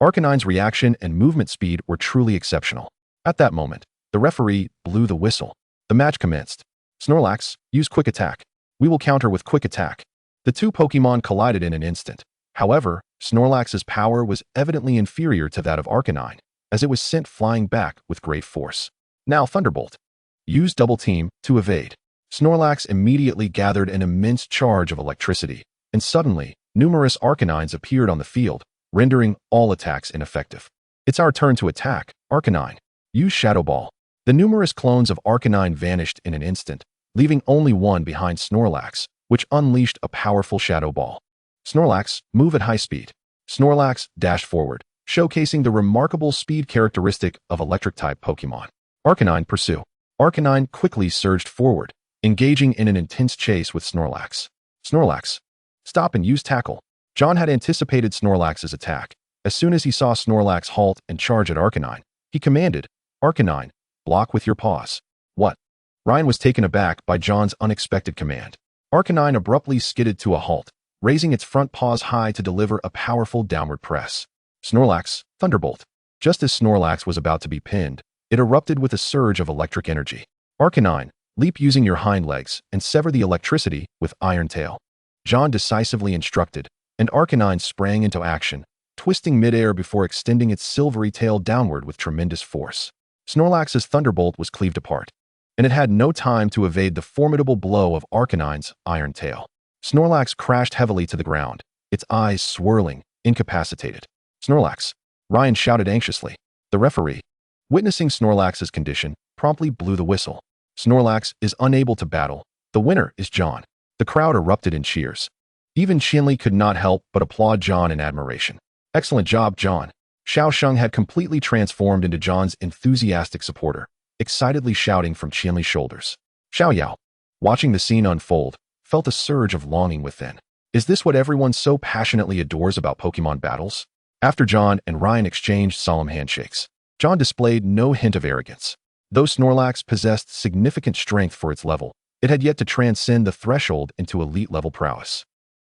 Arcanine's reaction and movement speed were truly exceptional. At that moment, the referee blew the whistle. The match commenced. Snorlax, use Quick Attack. We will counter with Quick Attack. The two Pokémon collided in an instant. However, Snorlax's power was evidently inferior to that of Arcanine, as it was sent flying back with great force. Now Thunderbolt. Use Double Team to evade. Snorlax immediately gathered an immense charge of electricity, and suddenly, numerous Arcanines appeared on the field, rendering all attacks ineffective. It's our turn to attack, Arcanine. Use Shadow Ball. The numerous clones of Arcanine vanished in an instant, leaving only one behind Snorlax, which unleashed a powerful Shadow Ball. Snorlax, move at high speed. Snorlax dashed forward, showcasing the remarkable speed characteristic of electric-type Pokémon. Arcanine, pursue. Arcanine quickly surged forward, engaging in an intense chase with Snorlax. Snorlax, stop and use Tackle. John had anticipated Snorlax's attack. As soon as he saw Snorlax halt and charge at Arcanine, he commanded, Arcanine, block with your paws. What? Ryan was taken aback by John's unexpected command. Arcanine abruptly skidded to a halt, raising its front paws high to deliver a powerful downward press. Snorlax, Thunderbolt. Just as Snorlax was about to be pinned, it erupted with a surge of electric energy. Arcanine, leap using your hind legs and sever the electricity with Iron Tail. John decisively instructed, and Arcanine sprang into action, twisting midair before extending its silvery tail downward with tremendous force. Snorlax's Thunderbolt was cleaved apart, and it had no time to evade the formidable blow of Arcanine's Iron Tail. Snorlax crashed heavily to the ground, its eyes swirling, incapacitated. Snorlax, Ryan shouted anxiously. The referee, witnessing Snorlax's condition, promptly blew the whistle. Snorlax is unable to battle. The winner is John. The crowd erupted in cheers. Even Qianli could not help but applaud John in admiration. Excellent job, John. Xiao Sheng had completely transformed into John's enthusiastic supporter, excitedly shouting from Qianli's shoulders. Xiao Yao, watching the scene unfold, felt a surge of longing within. Is this what everyone so passionately adores about Pokémon battles? After John and Ryan exchanged solemn handshakes, John displayed no hint of arrogance. Though Snorlax possessed significant strength for its level, it had yet to transcend the threshold into elite-level prowess.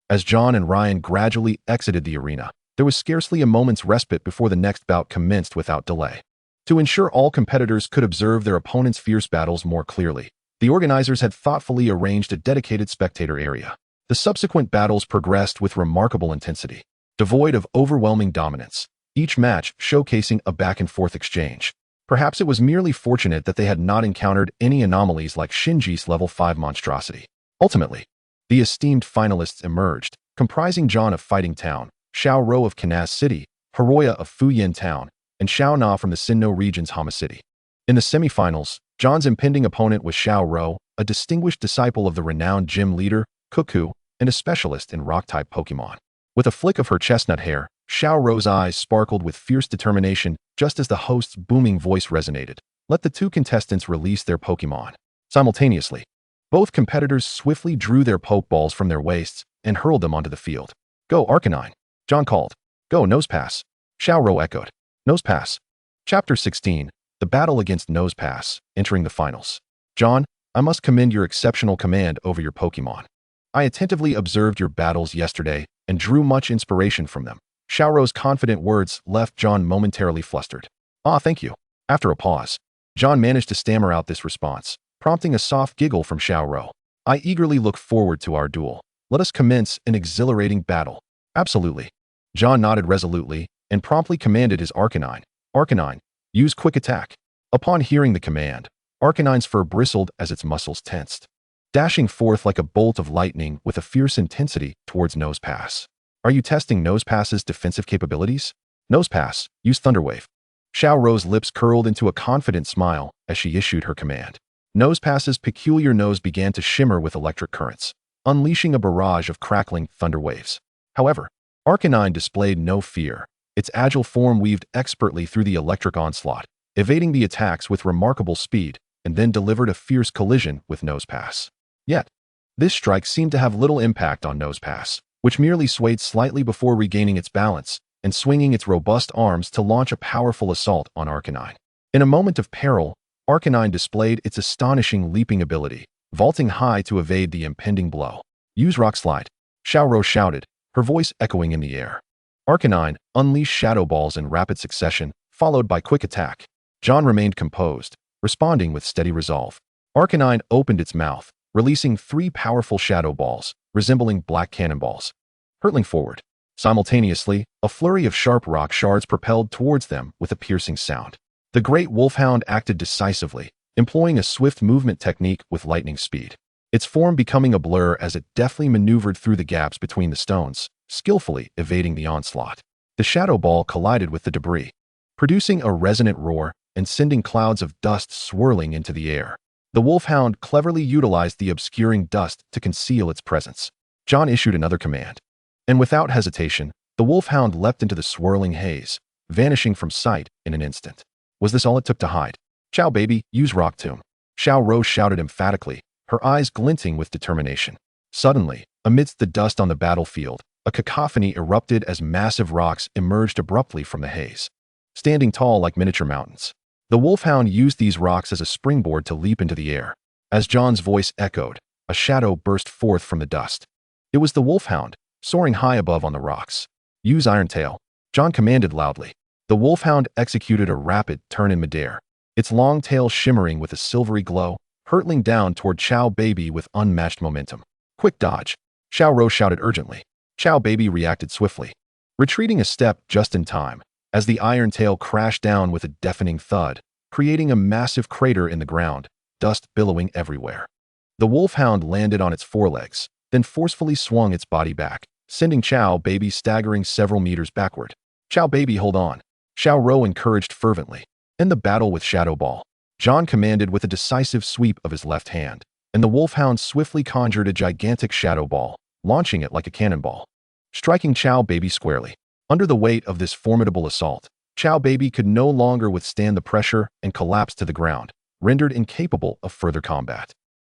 As John and Ryan gradually exited the arena, there was scarcely a moment's respite before the next bout commenced without delay. To ensure all competitors could observe their opponents' fierce battles more clearly, the organizers had thoughtfully arranged a dedicated spectator area. The subsequent battles progressed with remarkable intensity, devoid of overwhelming dominance, each match showcasing a back-and-forth exchange. Perhaps it was merely fortunate that they had not encountered any anomalies like Shinji's level 5 monstrosity. Ultimately, the esteemed finalists emerged, comprising John of Fighting Town, Xiao Rou of Canas City, Hiroya of Fuyin Town, and Xiao Na from the Sinnoh region's Hama City. In the semifinals, John's impending opponent was Xiao Rou, a distinguished disciple of the renowned gym leader, Cuckoo, and a specialist in rock-type Pokémon. With a flick of her chestnut hair, Xiao Rou's eyes sparkled with fierce determination just as the host's booming voice resonated. Let the two contestants release their Pokémon. Simultaneously, both competitors swiftly drew their Pokeballs from their waists and hurled them onto the field. Go Arcanine, John called. Go Nosepass, Xiao Rou echoed. Nosepass. Chapter 16, The Battle Against Nosepass, entering the finals. John, I must commend your exceptional command over your Pokémon. I attentively observed your battles yesterday and drew much inspiration from them. Xiao Rou's confident words left John momentarily flustered. Ah, thank you. After a pause, John managed to stammer out this response, prompting a soft giggle from Xiao Rou. I eagerly look forward to our duel. Let us commence an exhilarating battle. Absolutely. John nodded resolutely and promptly commanded his Arcanine. Arcanine, use Quick Attack. Upon hearing the command, Arcanine's fur bristled as its muscles tensed, dashing forth like a bolt of lightning with a fierce intensity towards Nosepass. Are you testing Nosepass's defensive capabilities? Nose pass, use Thunderwave. Xiaorou's lips curled into a confident smile as she issued her command. Nosepass's peculiar nose began to shimmer with electric currents, unleashing a barrage of crackling thunder waves. However, Arcanine displayed no fear. Its agile form weaved expertly through the electric onslaught, evading the attacks with remarkable speed, and then delivered a fierce collision with Nosepass. Yet, this strike seemed to have little impact on Nosepass, which merely swayed slightly before regaining its balance and swinging its robust arms to launch a powerful assault on Arcanine. In a moment of peril, Arcanine displayed its astonishing leaping ability, vaulting high to evade the impending blow. Use Rock Slide, Xiaorou shouted, her voice echoing in the air. Arcanine unleashed Shadow Balls in rapid succession, followed by Quick Attack. John remained composed, responding with steady resolve. Arcanine opened its mouth, releasing 3 powerful Shadow Balls, resembling black cannonballs, hurtling forward. Simultaneously, a flurry of sharp rock shards propelled towards them with a piercing sound. The great wolfhound acted decisively, employing a swift movement technique with lightning speed, its form becoming a blur as it deftly maneuvered through the gaps between the stones, skillfully evading the onslaught. The Shadow Ball collided with the debris, producing a resonant roar and sending clouds of dust swirling into the air. The wolfhound cleverly utilized the obscuring dust to conceal its presence. John issued another command, and without hesitation, the wolfhound leapt into the swirling haze, vanishing from sight in an instant. Was this all it took to hide? Ciao, baby, use Rock Tomb. Xiaorou shouted emphatically, her eyes glinting with determination. Suddenly, amidst the dust on the battlefield, a cacophony erupted as massive rocks emerged abruptly from the haze, standing tall like miniature mountains. The wolfhound used these rocks as a springboard to leap into the air. As John's voice echoed, a shadow burst forth from the dust. It was the wolfhound, soaring high above on the rocks. Use Iron Tail, John commanded loudly. The wolfhound executed a rapid turn in midair, its long tail shimmering with a silvery glow, hurtling down toward Ciao Baby with unmatched momentum. Quick dodge, Xiaorou shouted urgently. Ciao Baby reacted swiftly, retreating a step just in time, as the iron tail crashed down with a deafening thud, creating a massive crater in the ground, dust billowing everywhere. The wolfhound landed on its forelegs, then forcefully swung its body back, sending Ciao Baby staggering several meters backward. Ciao Baby, hold on, Xiaorou encouraged fervently. End the battle with Shadow Ball, John commanded with a decisive sweep of his left hand, and the wolfhound swiftly conjured a gigantic Shadow Ball, launching it like a cannonball, striking Ciao Baby squarely. Under the weight of this formidable assault, Ciao Baby could no longer withstand the pressure and collapsed to the ground, rendered incapable of further combat.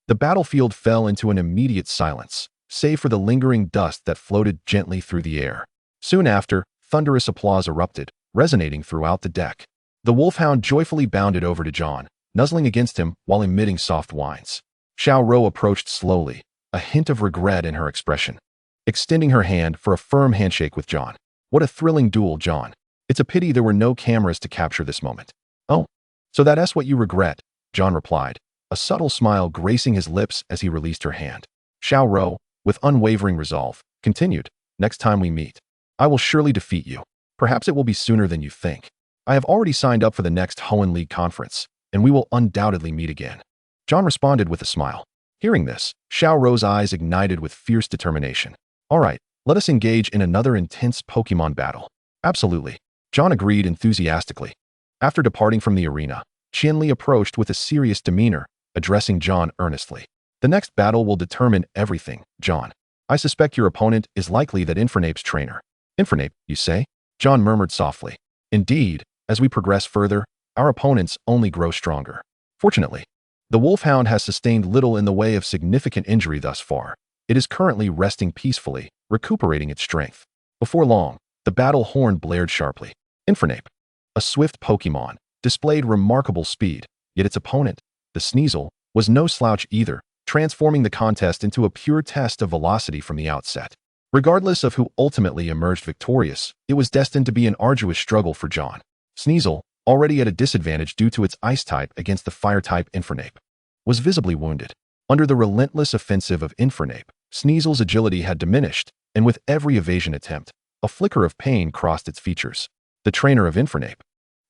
The battlefield fell into an immediate silence, save for the lingering dust that floated gently through the air. Soon after, thunderous applause erupted, resonating throughout the deck. The wolfhound joyfully bounded over to John, nuzzling against him while emitting soft whines. Xiaorou approached slowly, a hint of regret in her expression, extending her hand for a firm handshake with John. What a thrilling duel, John. It's a pity there were no cameras to capture this moment. Oh, so that's what you regret, John replied, a subtle smile gracing his lips as he released her hand. Xiaorou, with unwavering resolve, continued, next time we meet, I will surely defeat you. Perhaps it will be sooner than you think. I have already signed up for the next Hoenn League conference, and we will undoubtedly meet again. John responded with a smile. Hearing this, Xiaorou's eyes ignited with fierce determination. All right, let us engage in another intense Pokémon battle. Absolutely, John agreed enthusiastically. After departing from the arena, Qianli approached with a serious demeanor, addressing John earnestly. The next battle will determine everything, John. I suspect your opponent is likely that Infernape's trainer. Infernape, you say? John murmured softly. Indeed, as we progress further, our opponents only grow stronger. Fortunately, the wolfhound has sustained little in the way of significant injury thus far. It is currently resting peacefully, recuperating its strength. Before long, the battle horn blared sharply. Infernape, a swift Pokémon, displayed remarkable speed, yet its opponent, the Sneasel, was no slouch either, transforming the contest into a pure test of velocity from the outset. Regardless of who ultimately emerged victorious, it was destined to be an arduous struggle for John. Sneasel, already at a disadvantage due to its ice type against the fire type Infernape, was visibly wounded. Under the relentless offensive of Infernape, Sneasel's agility had diminished, and with every evasion attempt, a flicker of pain crossed its features. The trainer of Infernape,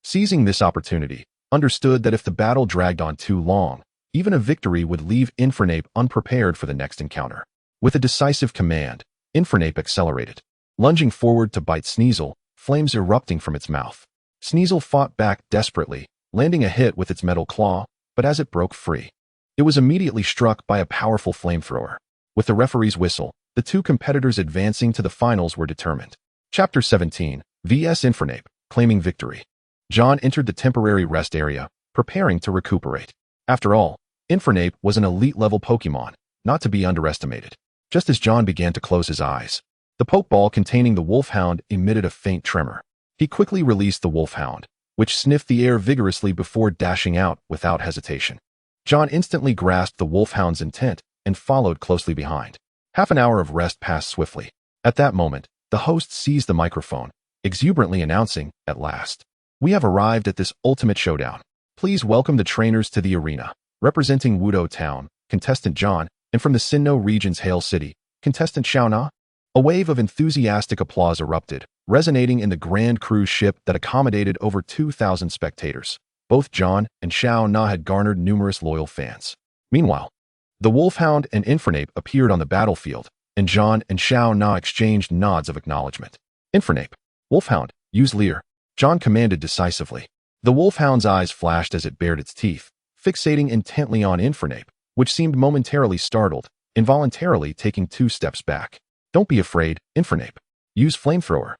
seizing this opportunity, understood that if the battle dragged on too long, even a victory would leave Infernape unprepared for the next encounter. With a decisive command, Infernape accelerated. Lunging forward to bite Sneasel, flames erupting from its mouth. Sneasel fought back desperately, landing a hit with its metal claw, but as it broke free, it was immediately struck by a powerful flamethrower. With the referee's whistle, the two competitors advancing to the finals were determined. Chapter 17, vs Infernape, claiming victory. John entered the temporary rest area, preparing to recuperate. After all, Infernape was an elite-level Pokémon, not to be underestimated. Just as John began to close his eyes, the Pokeball containing the Wolfhound emitted a faint tremor. He quickly released the Wolfhound, which sniffed the air vigorously before dashing out without hesitation. John instantly grasped the Wolfhound's intent and followed closely behind. Half an hour of rest passed swiftly. At that moment, the host seized the microphone, exuberantly announcing, "At last, we have arrived at this ultimate showdown. Please welcome the trainers to the arena." Representing Wudo Town, contestant John, and from the Sinnoh region's Hail City, contestant Xiao Na. A wave of enthusiastic applause erupted, resonating in the grand cruise ship that accommodated over 2,000 spectators. Both John and Xiao Na had garnered numerous loyal fans. Meanwhile, the Wolfhound and Infernape appeared on the battlefield, and John and Xiao Na exchanged nods of acknowledgement. "Infernape, Wolfhound, use Leer," John commanded decisively. The Wolfhound's eyes flashed as it bared its teeth, fixating intently on Infernape, which seemed momentarily startled, involuntarily taking 2 steps back. "Don't be afraid, Infernape. Use Flamethrower,"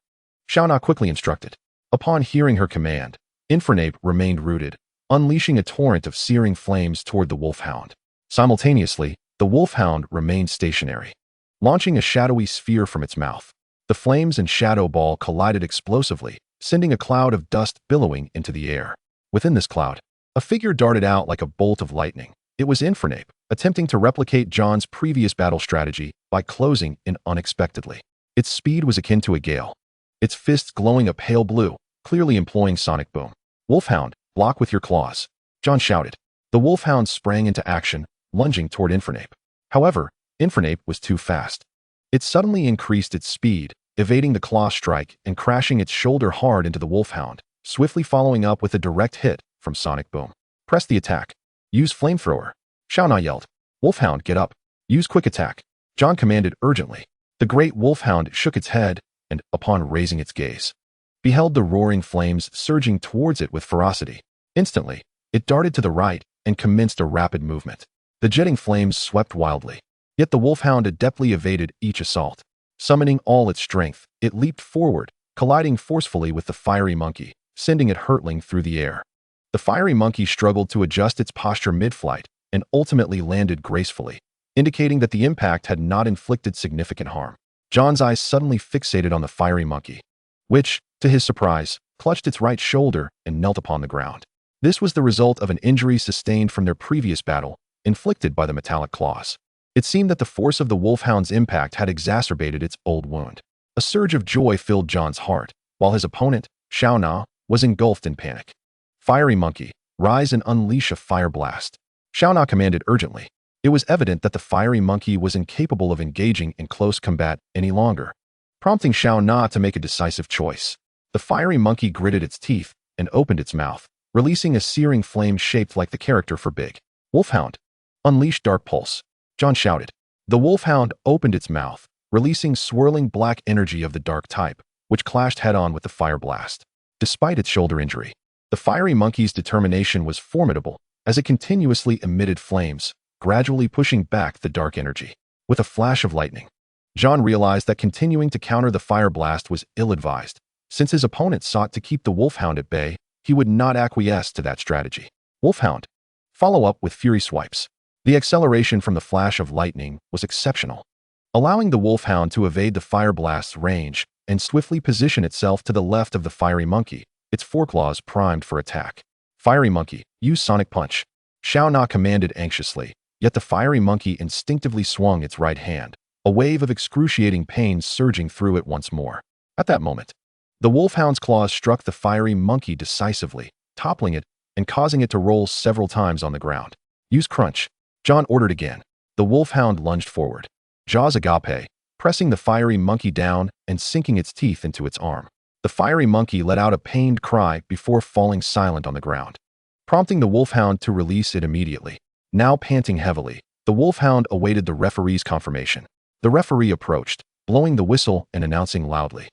Xiao Na quickly instructed. Upon hearing her command, Infernape remained rooted, unleashing a torrent of searing flames toward the Wolfhound. Simultaneously, the Wolfhound remained stationary, launching a shadowy sphere from its mouth. The flames and shadow ball collided explosively, sending a cloud of dust billowing into the air. Within this cloud, a figure darted out like a bolt of lightning. It was Infernape, attempting to replicate John's previous battle strategy by closing in unexpectedly. Its speed was akin to a gale, its fists glowing a pale blue, clearly employing Sonic Boom. "Wolfhound, block with your claws," John shouted. The Wolfhound sprang into action, lunging toward Infernape. However, Infernape was too fast. It suddenly increased its speed, evading the claw strike and crashing its shoulder hard into the Wolfhound, swiftly following up with a direct hit from Sonic Boom. "Press the attack. Use Flamethrower," Xiao Na yelled. "Wolfhound, get up. Use Quick Attack," John commanded urgently. The great Wolfhound shook its head and, upon raising its gaze, beheld the roaring flames surging towards it with ferocity. Instantly, it darted to the right and commenced a rapid movement. The jetting flames swept wildly, yet the Wolfhound adeptly evaded each assault. Summoning all its strength, it leaped forward, colliding forcefully with the fiery monkey, sending it hurtling through the air. The fiery monkey struggled to adjust its posture mid-flight and ultimately landed gracefully, indicating that the impact had not inflicted significant harm. John's eyes suddenly fixated on the fiery monkey, which, to his surprise, clutched its right shoulder and knelt upon the ground. This was the result of an injury sustained from their previous battle, inflicted by the metallic claws. It seemed that the force of the Wolfhound's impact had exacerbated its old wound. A surge of joy filled John's heart, while his opponent, Xiao Na, was engulfed in panic. "Fiery monkey, rise and unleash a fire blast," Xiao Na commanded urgently. It was evident that the fiery monkey was incapable of engaging in close combat any longer, prompting Xiao Na to make a decisive choice. The fiery monkey gritted its teeth and opened its mouth, releasing a searing flame shaped like the character for Big. "Wolfhound, unleash Dark Pulse," John shouted. The Wolfhound opened its mouth, releasing swirling black energy of the dark type, which clashed head-on with the fire blast. Despite its shoulder injury, the fiery monkey's determination was formidable as it continuously emitted flames, gradually pushing back the dark energy. With a flash of lightning, John realized that continuing to counter the fire blast was ill-advised. Since his opponent sought to keep the Wolfhound at bay, he would not acquiesce to that strategy. "Wolfhound, follow up with Fury Swipes." The acceleration from the flash of lightning was exceptional, allowing the Wolfhound to evade the fire blast's range and swiftly position itself to the left of the fiery monkey, its foreclaws primed for attack. "Fiery monkey, use Sonic Punch," Xiao Na commanded anxiously, yet the fiery monkey instinctively swung its right hand, a wave of excruciating pain surging through it once more. At that moment, the Wolfhound's claws struck the fiery monkey decisively, toppling it and causing it to roll several times on the ground. "Use Crunch," John ordered again. The Wolfhound lunged forward, jaws agape, pressing the fiery monkey down and sinking its teeth into its arm. The fiery monkey let out a pained cry before falling silent on the ground, prompting the Wolfhound to release it immediately. Now panting heavily, the Wolfhound awaited the referee's confirmation. The referee approached, blowing the whistle and announcing loudly,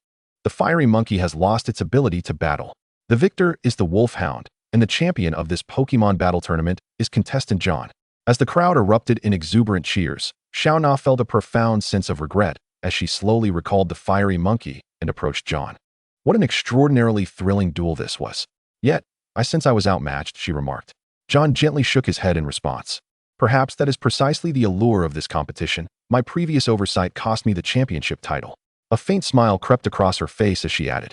The fiery monkey has lost its ability to battle. The victor is the wolfhound, and the champion of this Pokemon battle tournament is contestant John. As the crowd erupted in exuberant cheers, Xiaona felt a profound sense of regret as she slowly recalled the fiery monkey and approached John. What an extraordinarily thrilling duel this was. Yet, I sense I was outmatched, she remarked. John gently shook his head in response. Perhaps that is precisely the allure of this competition. My previous oversight cost me the championship title. A faint smile crept across her face as she added,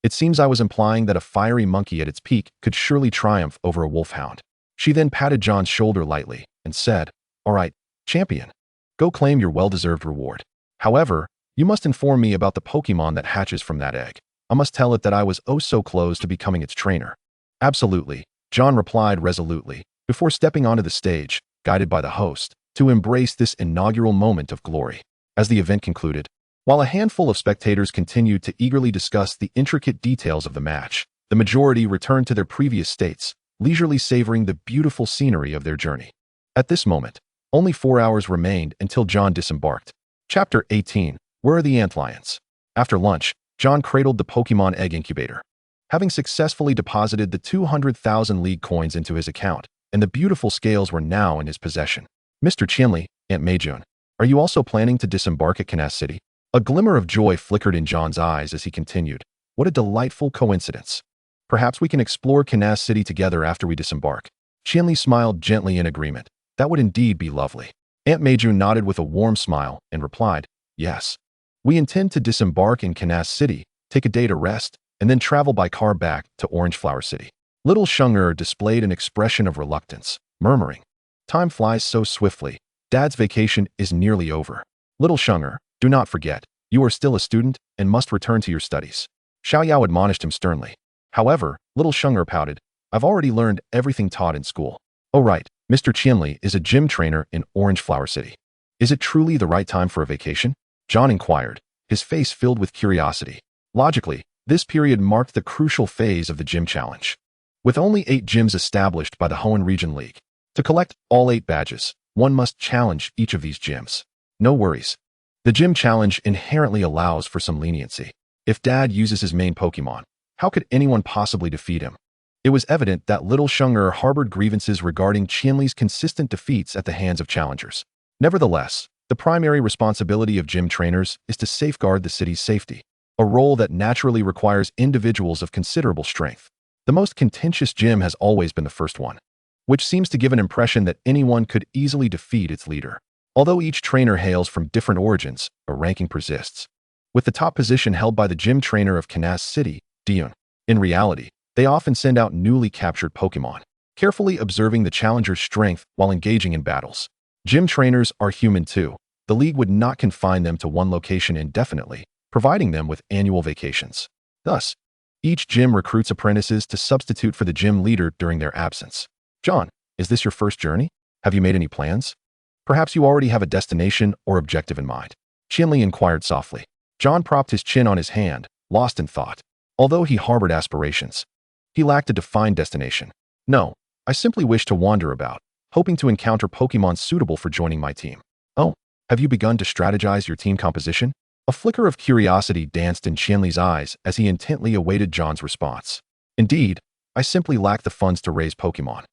"It seems I was implying that a fiery monkey at its peak could surely triumph over a wolfhound." She then patted John's shoulder lightly and said, "All right, champion, go claim your well-deserved reward. However, you must inform me about the Pokemon that hatches from that egg. I must tell it that I was oh so close to becoming its trainer." "Absolutely," John replied resolutely, before stepping onto the stage, guided by the host, to embrace this inaugural moment of glory. As the event concluded, while a handful of spectators continued to eagerly discuss the intricate details of the match, the majority returned to their previous states, leisurely savoring the beautiful scenery of their journey. At this moment, only 4 hours remained until John disembarked. Chapter 18. Where are the antlions? After lunch, John cradled the Pokemon egg incubator. Having successfully deposited the 200,000 league coins into his account, and the beautiful scales were now in his possession. "Mr. Qianli, Aunt Meijun, are you also planning to disembark at Canas City?" A glimmer of joy flickered in John's eyes as he continued. "What a delightful coincidence. Perhaps we can explore Canas City together after we disembark." Qianli smiled gently in agreement. "That would indeed be lovely." Aunt Meijun nodded with a warm smile and replied, "Yes. We intend to disembark in Canas City, take a day to rest, and then travel by car back to Orange Flower City." Little Sheng'er displayed an expression of reluctance, murmuring, "Time flies so swiftly. Dad's vacation is nearly over. Little Sheng'er, do not forget, you are still a student and must return to your studies." Xiao Yao admonished him sternly. However, little Sheng'er pouted, "I've already learned everything taught in school." "Oh right, Mr. Qianli is a gym trainer in Orange Flower City. Is it truly the right time for a vacation?" John inquired, his face filled with curiosity. Logically, this period marked the crucial phase of the gym challenge. With only 8 gyms established by the Hoenn Region League, to collect all 8 badges, one must challenge each of these gyms. No worries. The gym challenge inherently allows for some leniency. If Dad uses his main Pokemon, how could anyone possibly defeat him? It was evident that little Sheng'er harbored grievances regarding Qianli's consistent defeats at the hands of challengers. Nevertheless, the primary responsibility of gym trainers is to safeguard the city's safety, a role that naturally requires individuals of considerable strength. The most contentious gym has always been the first one, which seems to give an impression that anyone could easily defeat its leader. Although each trainer hails from different origins, a ranking persists, with the top position held by the gym trainer of Canas City, Dion. In reality, they often send out newly captured Pokemon, carefully observing the challenger's strength while engaging in battles. Gym trainers are human too. The league would not confine them to one location indefinitely, providing them with annual vacations. Thus, each gym recruits apprentices to substitute for the gym leader during their absence. "John, is this your first journey? Have you made any plans? Perhaps you already have a destination or objective in mind?" Qianli inquired softly. John propped his chin on his hand, lost in thought. Although he harbored aspirations, he lacked a defined destination. "No, I simply wish to wander about, hoping to encounter Pokemon suitable for joining my team." "Oh, have you begun to strategize your team composition?" A flicker of curiosity danced in Qianli's eyes as he intently awaited John's response. "Indeed, I simply lack the funds to raise Pokemon,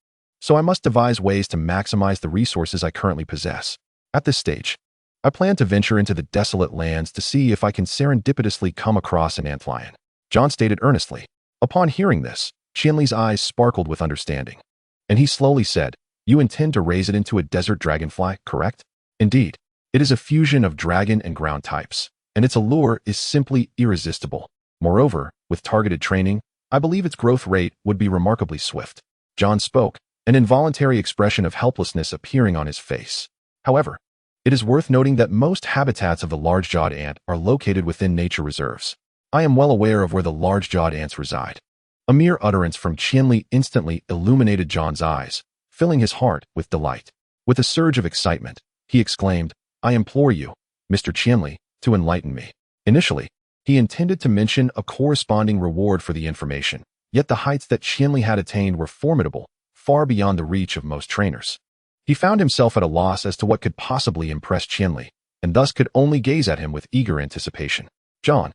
so I must devise ways to maximize the resources I currently possess. At this stage, I plan to venture into the desolate lands to see if I can serendipitously come across an antlion," John stated earnestly. Upon hearing this, Qianli's eyes sparkled with understanding, and he slowly said, "You intend to raise it into a desert dragonfly, correct?" "Indeed. It is a fusion of dragon and ground types, and its allure is simply irresistible. Moreover, with targeted training, I believe its growth rate would be remarkably swift." John spoke, an involuntary expression of helplessness appearing on his face. However, it is worth noting that most habitats of the large-jawed ant are located within nature reserves. I am well aware of where the large-jawed ants reside. A mere utterance from Qianli instantly illuminated John's eyes, filling his heart with delight. With a surge of excitement, he exclaimed, "I implore you, Mr. Qianli, to enlighten me." Initially, he intended to mention a corresponding reward for the information, yet the heights that Qianli had attained were formidable, far beyond the reach of most trainers. He found himself at a loss as to what could possibly impress Qianli, and thus could only gaze at him with eager anticipation. "John,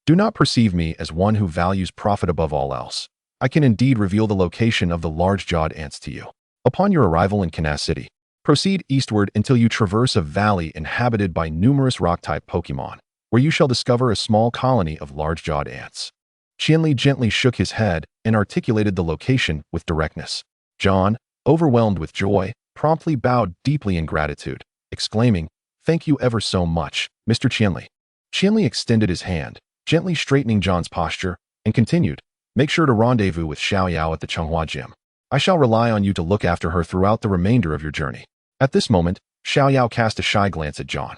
Do not perceive me as one who values profit above all else. I can indeed reveal the location of the large-jawed ants to you. Upon your arrival in Canas City, proceed eastward until you traverse a valley inhabited by numerous rock-type Pokémon, where you shall discover a small colony of large-jawed ants. Qianli gently shook his head and articulated the location with directness. John, overwhelmed with joy, promptly bowed deeply in gratitude, exclaiming, "Thank you ever so much, Mr. Qianli." Qianli extended his hand, gently straightening John's posture, and continued, "Make sure to rendezvous with Xiaoyao at the Chenghua Gym. I shall rely on you to look after her throughout the remainder of your journey." At this moment, Xiaoyao cast a shy glance at John.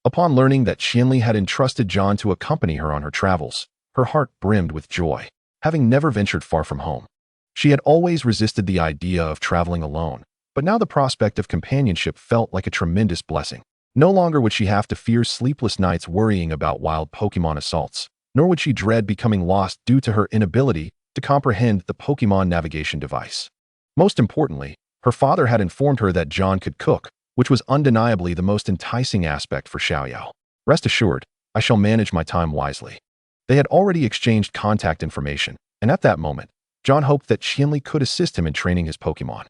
Upon learning that Qianli had entrusted John to accompany her on her travels, her heart brimmed with joy. Having never ventured far from home, she had always resisted the idea of traveling alone, but now the prospect of companionship felt like a tremendous blessing. No longer would she have to fear sleepless nights worrying about wild Pokémon assaults, nor would she dread becoming lost due to her inability to comprehend the Pokémon navigation device. Most importantly, her father had informed her that John could cook, which was undeniably the most enticing aspect for Xiaoyao. Rest assured, I shall manage my time wisely. They had already exchanged contact information, and at that moment, John hoped that Qianli could assist him in training his Pokémon.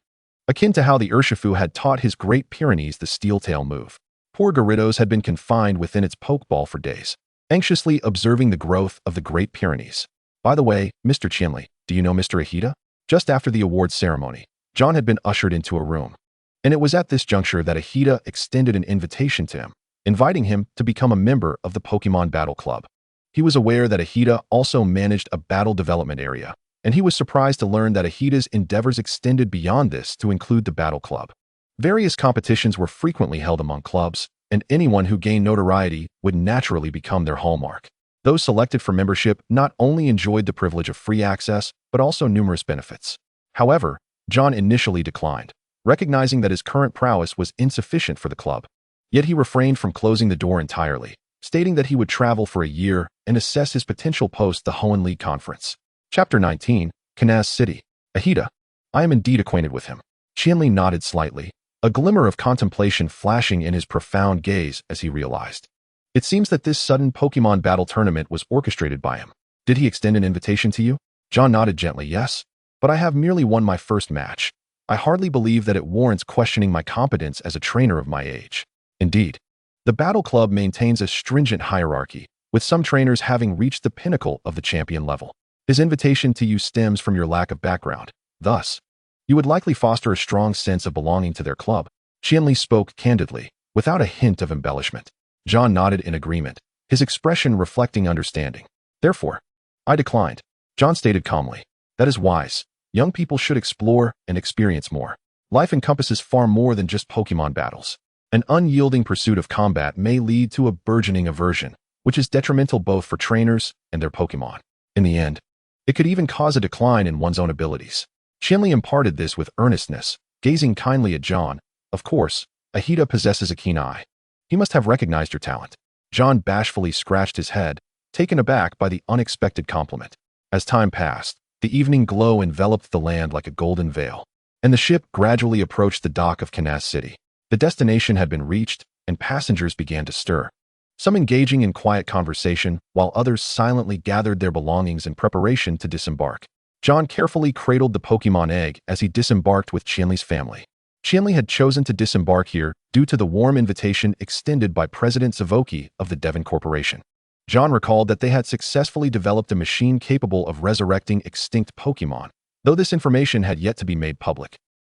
Akin to how the Urshifu had taught his Great Pyrenees the Steel Tail move, poor Gyarados had been confined within its Pokeball for days, anxiously observing the growth of the Great Pyrenees. By the way, Mr. Qianli, do you know Mr. Ahita? Just after the awards ceremony, John had been ushered into a room, and it was at this juncture that Ahita extended an invitation to him, inviting him to become a member of the Pokémon Battle Club. He was aware that Ahita also managed a battle development area, and he was surprised to learn that Ahita's endeavors extended beyond this to include the Battle Club. Various competitions were frequently held among clubs, and anyone who gained notoriety would naturally become their hallmark. Those selected for membership not only enjoyed the privilege of free access, but also numerous benefits. However, John initially declined, recognizing that his current prowess was insufficient for the club. Yet he refrained from closing the door entirely, stating that he would travel for a year and assess his potential post the Hoenn League Conference. Chapter 19, Canas City. Ahita. I am indeed acquainted with him. Qianli nodded slightly, a glimmer of contemplation flashing in his profound gaze as he realized. It seems that this sudden Pokémon battle tournament was orchestrated by him. Did he extend an invitation to you? John nodded gently, yes, but I have merely won my first match. I hardly believe that it warrants questioning my competence as a trainer of my age. Indeed, the Battle Club maintains a stringent hierarchy, with some trainers having reached the pinnacle of the champion level. His invitation to you stems from your lack of background. Thus, you would likely foster a strong sense of belonging to their club. Qianli spoke candidly, without a hint of embellishment. John nodded in agreement, his expression reflecting understanding. Therefore, I declined. John stated calmly. That is wise. Young people should explore and experience more. Life encompasses far more than just Pokémon battles. An unyielding pursuit of combat may lead to a burgeoning aversion, which is detrimental both for trainers and their Pokémon. In the end, it could even cause a decline in one's own abilities. Qianli imparted this with earnestness, gazing kindly at John. Of course, Ahita possesses a keen eye. He must have recognized your talent. John bashfully scratched his head, taken aback by the unexpected compliment. As time passed, the evening glow enveloped the land like a golden veil, and the ship gradually approached the dock of Canas City. The destination had been reached, and passengers began to stir, some engaging in quiet conversation, while others silently gathered their belongings in preparation to disembark. John carefully cradled the Pokémon egg as he disembarked with Qianli's family. Qianli had chosen to disembark here due to the warm invitation extended by President Zavoki of the Devon Corporation. John recalled that they had successfully developed a machine capable of resurrecting extinct Pokémon, though this information had yet to be made public.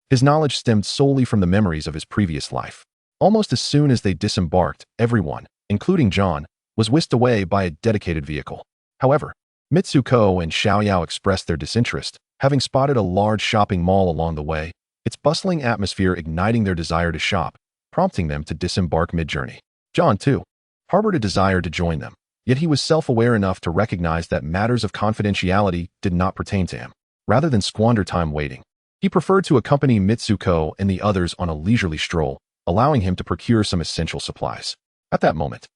His knowledge stemmed solely from the memories of his previous life. Almost as soon as they disembarked, everyone, including John, was whisked away by a dedicated vehicle. However, Mitsuko and Xiaoyao expressed their disinterest, having spotted a large shopping mall along the way, its bustling atmosphere igniting their desire to shop, prompting them to disembark mid-journey. John, too, harbored a desire to join them, yet he was self-aware enough to recognize that matters of confidentiality did not pertain to him. Rather than squander time waiting, he preferred to accompany Mitsuko and the others on a leisurely stroll, allowing him to procure some essential supplies. At that moment,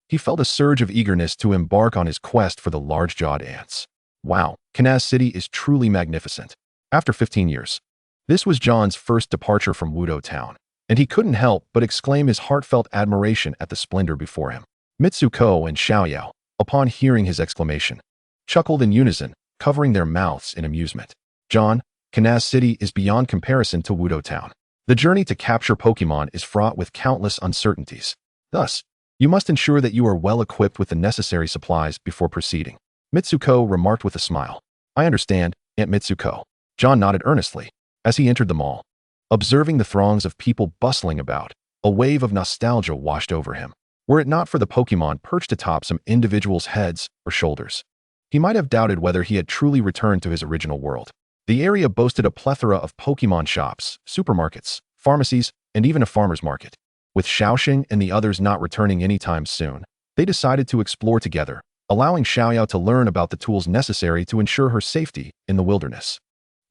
he felt a surge of eagerness to embark on his quest for the large-jawed ants. Wow, Canas City is truly magnificent. After 15 years, this was John's first departure from Wudo Town, and he couldn't help but exclaim his heartfelt admiration at the splendor before him. Mitsuko and Xiaoyao, upon hearing his exclamation, chuckled in unison, covering their mouths in amusement. John, Kanaz City is beyond comparison to Wudo Town. The journey to capture Pokémon is fraught with countless uncertainties. Thus, you must ensure that you are well equipped with the necessary supplies before proceeding. Mitsuko remarked with a smile. I understand, Aunt Mitsuko. John nodded earnestly as he entered the mall. Observing the throngs of people bustling about, a wave of nostalgia washed over him. Were it not for the Pokémon perched atop some individuals' heads or shoulders, he might have doubted whether he had truly returned to his original world. The area boasted a plethora of Pokémon shops, supermarkets, pharmacies, and even a farmer's market. With Xiaoxing and the others not returning anytime soon, they decided to explore together, allowing Xiaoyao to learn about the tools necessary to ensure her safety in the wilderness.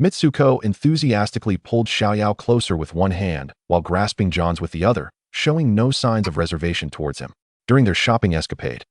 Mitsuko enthusiastically pulled Xiaoyao closer with one hand while grasping John's with the other, showing no signs of reservation towards him. During their shopping escapade,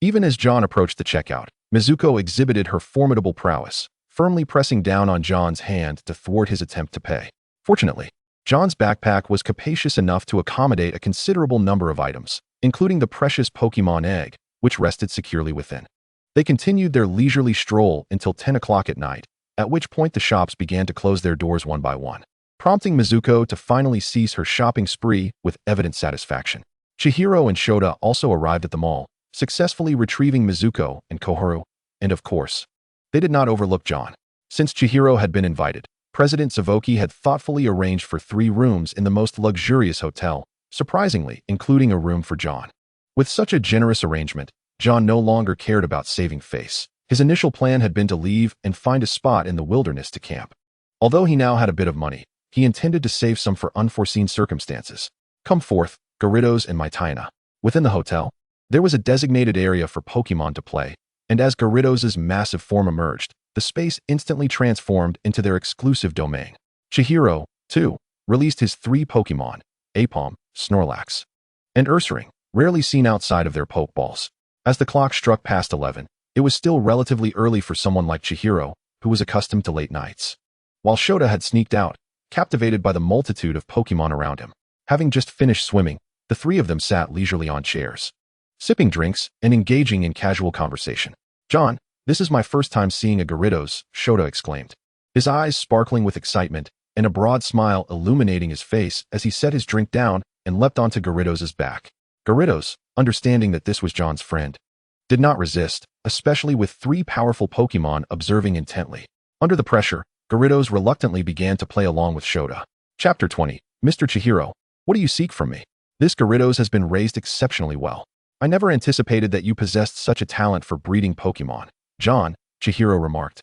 even as John approached the checkout, Mizuko exhibited her formidable prowess, firmly pressing down on John's hand to thwart his attempt to pay. Fortunately, John's backpack was capacious enough to accommodate a considerable number of items, including the precious Pokémon egg, which rested securely within. They continued their leisurely stroll until 10 o'clock at night, at which point the shops began to close their doors one by one, prompting Mizuko to finally cease her shopping spree with evident satisfaction. Chihiro and Shota also arrived at the mall, successfully retrieving Mizuko and Koharu, and of course, they did not overlook John. Since Chihiro had been invited, President Savoki had thoughtfully arranged for 3 rooms in the most luxurious hotel, surprisingly including a room for John. With such a generous arrangement, John no longer cared about saving face. His initial plan had been to leave and find a spot in the wilderness to camp. Although he now had a bit of money, he intended to save some for unforeseen circumstances. Come forth, Gyarados and Mytaina. Within the hotel, there was a designated area for Pokémon to play, and as Gyarados' massive form emerged, the space instantly transformed into their exclusive domain. Chihiro, too, released his 3 Pokémon, Apom, Snorlax, and Ursaring, rarely seen outside of their Pokeballs. As the clock struck past 11, it was still relatively early for someone like Chihiro, who was accustomed to late nights. While Shota had sneaked out, captivated by the multitude of Pokémon around him. Having just finished swimming, the 3 of them sat leisurely on chairs, sipping drinks and engaging in casual conversation. John, this is my first time seeing a Gyarados, Shota exclaimed, his eyes sparkling with excitement and a broad smile illuminating his face as he set his drink down and leapt onto Gyarados' back. Gyarados, understanding that this was John's friend, did not resist, especially with 3 powerful Pokémon observing intently. Under the pressure, Gyarados reluctantly began to play along with Shota. Chapter 20. Mr. Chihiro, what do you seek from me? This Gyarados has been raised exceptionally well. I never anticipated that you possessed such a talent for breeding Pokémon. John, Chihiro remarked,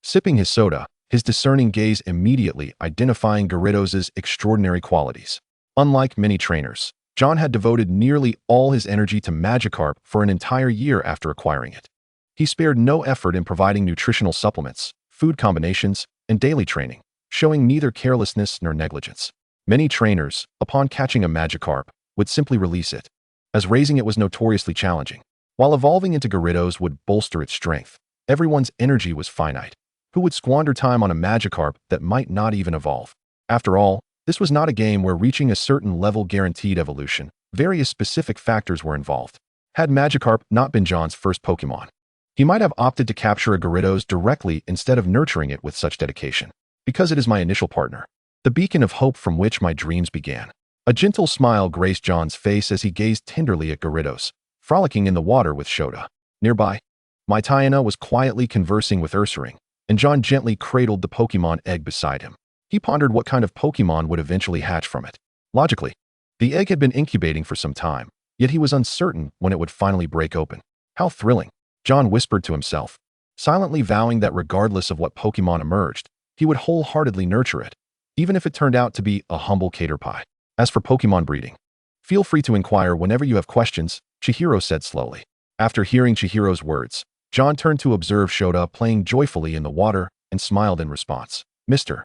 sipping his soda, his discerning gaze immediately identifying Gyarados' extraordinary qualities. Unlike many trainers, John had devoted nearly all his energy to Magikarp for an entire year after acquiring it. He spared no effort in providing nutritional supplements, food combinations, and daily training, showing neither carelessness nor negligence. Many trainers, upon catching a Magikarp, would simply release it, as raising it was notoriously challenging. While evolving into Gyarados would bolster its strength, everyone's energy was finite. Who would squander time on a Magikarp that might not even evolve? After all, this was not a game where reaching a certain level guaranteed evolution. Various specific factors were involved. Had Magikarp not been John's first Pokémon, he might have opted to capture a Gyarados directly instead of nurturing it with such dedication. Because it is my initial partner, the beacon of hope from which my dreams began. A gentle smile graced John's face as he gazed tenderly at Gyarados, frolicking in the water with Shota. Nearby, Mytaina was quietly conversing with Ursaring, and John gently cradled the Pokémon egg beside him. He pondered what kind of Pokémon would eventually hatch from it. Logically, the egg had been incubating for some time, yet he was uncertain when it would finally break open. How thrilling, John whispered to himself, silently vowing that regardless of what Pokémon emerged, he would wholeheartedly nurture it, even if it turned out to be a humble caterpie. As for Pokémon breeding, feel free to inquire whenever you have questions, Chihiro said slowly. After hearing Chihiro's words, John turned to observe Shota playing joyfully in the water and smiled in response. Mr.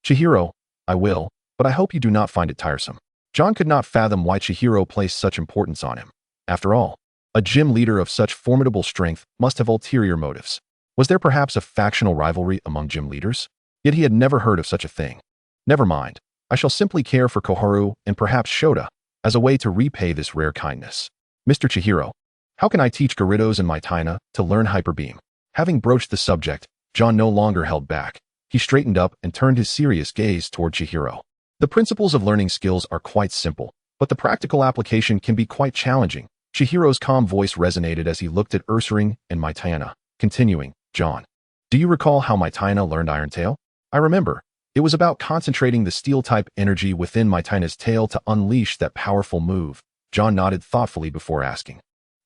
Chihiro, I will, but I hope you do not find it tiresome. John could not fathom why Chihiro placed such importance on him. After all, a gym leader of such formidable strength must have ulterior motives. Was there perhaps a factional rivalry among gym leaders? Yet he had never heard of such a thing. Never mind, I shall simply care for Koharu and perhaps Shota as a way to repay this rare kindness. Mr. Chihiro, How can I teach Gyarados and Mytina to learn Hyper Beam? Having broached the subject, John no longer held back. He straightened up and turned his serious gaze toward Chihiro. The principles of learning skills are quite simple, but the practical application can be quite challenging. Chihiro's calm voice resonated as he looked at Ursaring and Mytina, continuing, John, do you recall how Mytina learned Iron Tail? I remember. It was about concentrating the steel-type energy within Mytina's tail to unleash that powerful move. John nodded thoughtfully before asking.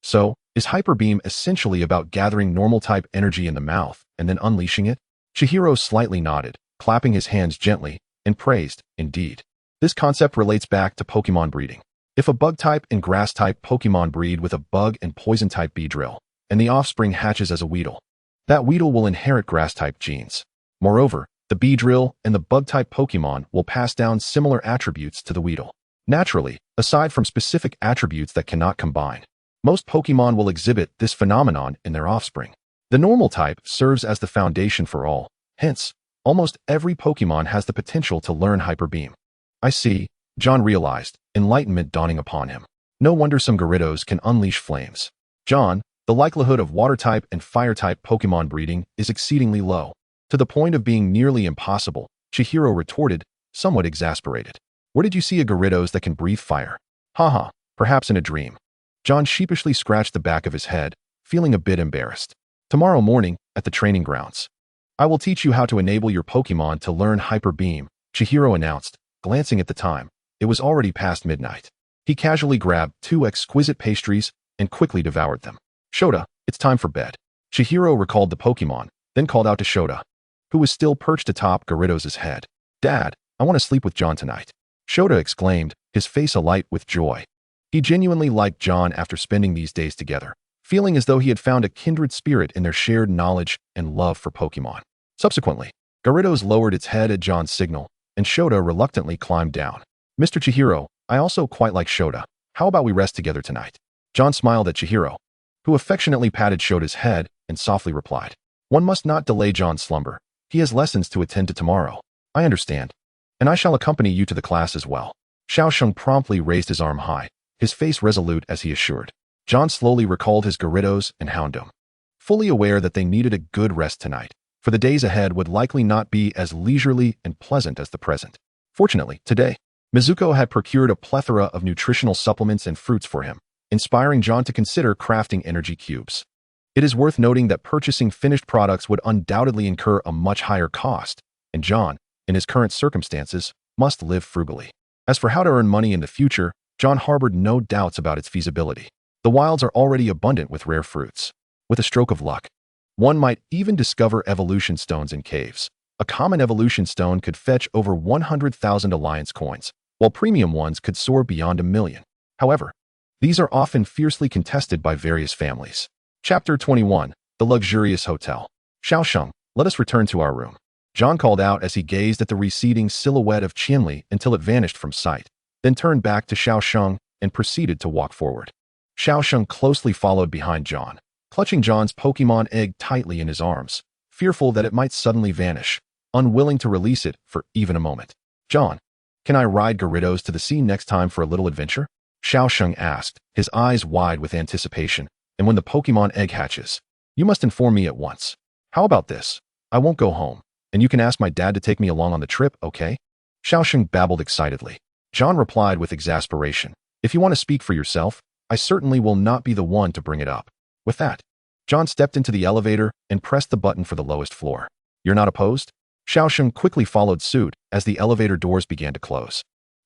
So, is Hyper Beam essentially about gathering normal-type energy in the mouth and then unleashing it? Chihiro slightly nodded, clapping his hands gently, and praised, indeed. This concept relates back to Pokémon breeding. If a bug-type and grass-type Pokémon breed with a bug and poison-type Beedrill, and the offspring hatches as a Weedle, that Weedle will inherit grass-type genes. Moreover, the Beedrill and the bug-type Pokémon will pass down similar attributes to the Weedle. Naturally, aside from specific attributes that cannot combine, most Pokémon will exhibit this phenomenon in their offspring. The normal type serves as the foundation for all, hence, almost every Pokémon has the potential to learn Hyper Beam. I see, John realized, enlightenment dawning upon him. No wonder some Gyarados can unleash flames. John, the likelihood of water-type and fire-type Pokémon breeding is exceedingly low, to the point of being nearly impossible, Chihiro retorted, somewhat exasperated. Where did you see a Gyarados that can breathe fire? Haha, perhaps in a dream. John sheepishly scratched the back of his head, feeling a bit embarrassed. Tomorrow morning, at the training grounds, I will teach you how to enable your Pokémon to learn Hyper Beam, Chihiro announced, glancing at the time. It was already past midnight. He casually grabbed 2 exquisite pastries and quickly devoured them. Shota, it's time for bed. Chihiro recalled the Pokémon, then called out to Shota, who was still perched atop Gyarados' head. Dad, I want to sleep with John tonight. Shota exclaimed, his face alight with joy. He genuinely liked John after spending these days together, feeling as though he had found a kindred spirit in their shared knowledge and love for Pokémon. Subsequently, Gyarados lowered its head at John's signal, and Shota reluctantly climbed down. Mr. Chihiro, I also quite like Shota. How about we rest together tonight? John smiled at Chihiro, who affectionately patted Shota's head and softly replied. One must not delay John's slumber. He has lessons to attend to tomorrow. I understand. And I shall accompany you to the class as well. Xiaosheng promptly raised his arm high, his face resolute as he assured. John slowly recalled his Gyarados and Houndoom, fully aware that they needed a good rest tonight, for the days ahead would likely not be as leisurely and pleasant as the present. Fortunately, today, Mizuko had procured a plethora of nutritional supplements and fruits for him, inspiring John to consider crafting energy cubes. It is worth noting that purchasing finished products would undoubtedly incur a much higher cost, and John, in his current circumstances, must live frugally. As for how to earn money in the future, John harbored no doubts about its feasibility. The wilds are already abundant with rare fruits. With a stroke of luck, one might even discover evolution stones in caves. A common evolution stone could fetch over 100,000 alliance coins, while premium ones could soar beyond 1,000,000. However, these are often fiercely contested by various families. Chapter 21, The Luxurious Hotel. Xiaosheng, let us return to our room. John called out as he gazed at the receding silhouette of Qianli until it vanished from sight, then turned back to Xiaosheng and proceeded to walk forward. Xiaosheng closely followed behind John, clutching John's Pokémon egg tightly in his arms, fearful that it might suddenly vanish, unwilling to release it for even a moment. John, can I ride Gyarados to the sea next time for a little adventure? Xiaosheng asked, his eyes wide with anticipation. And when the Pokémon egg hatches, you must inform me at once. How about this? I won't go home, and you can ask my dad to take me along on the trip, okay? Xiaosheng babbled excitedly. John replied with exasperation. If you want to speak for yourself, I certainly will not be the one to bring it up. With that, John stepped into the elevator and pressed the button for the lowest floor. You're not opposed? Xiaosheng quickly followed suit as the elevator doors began to close.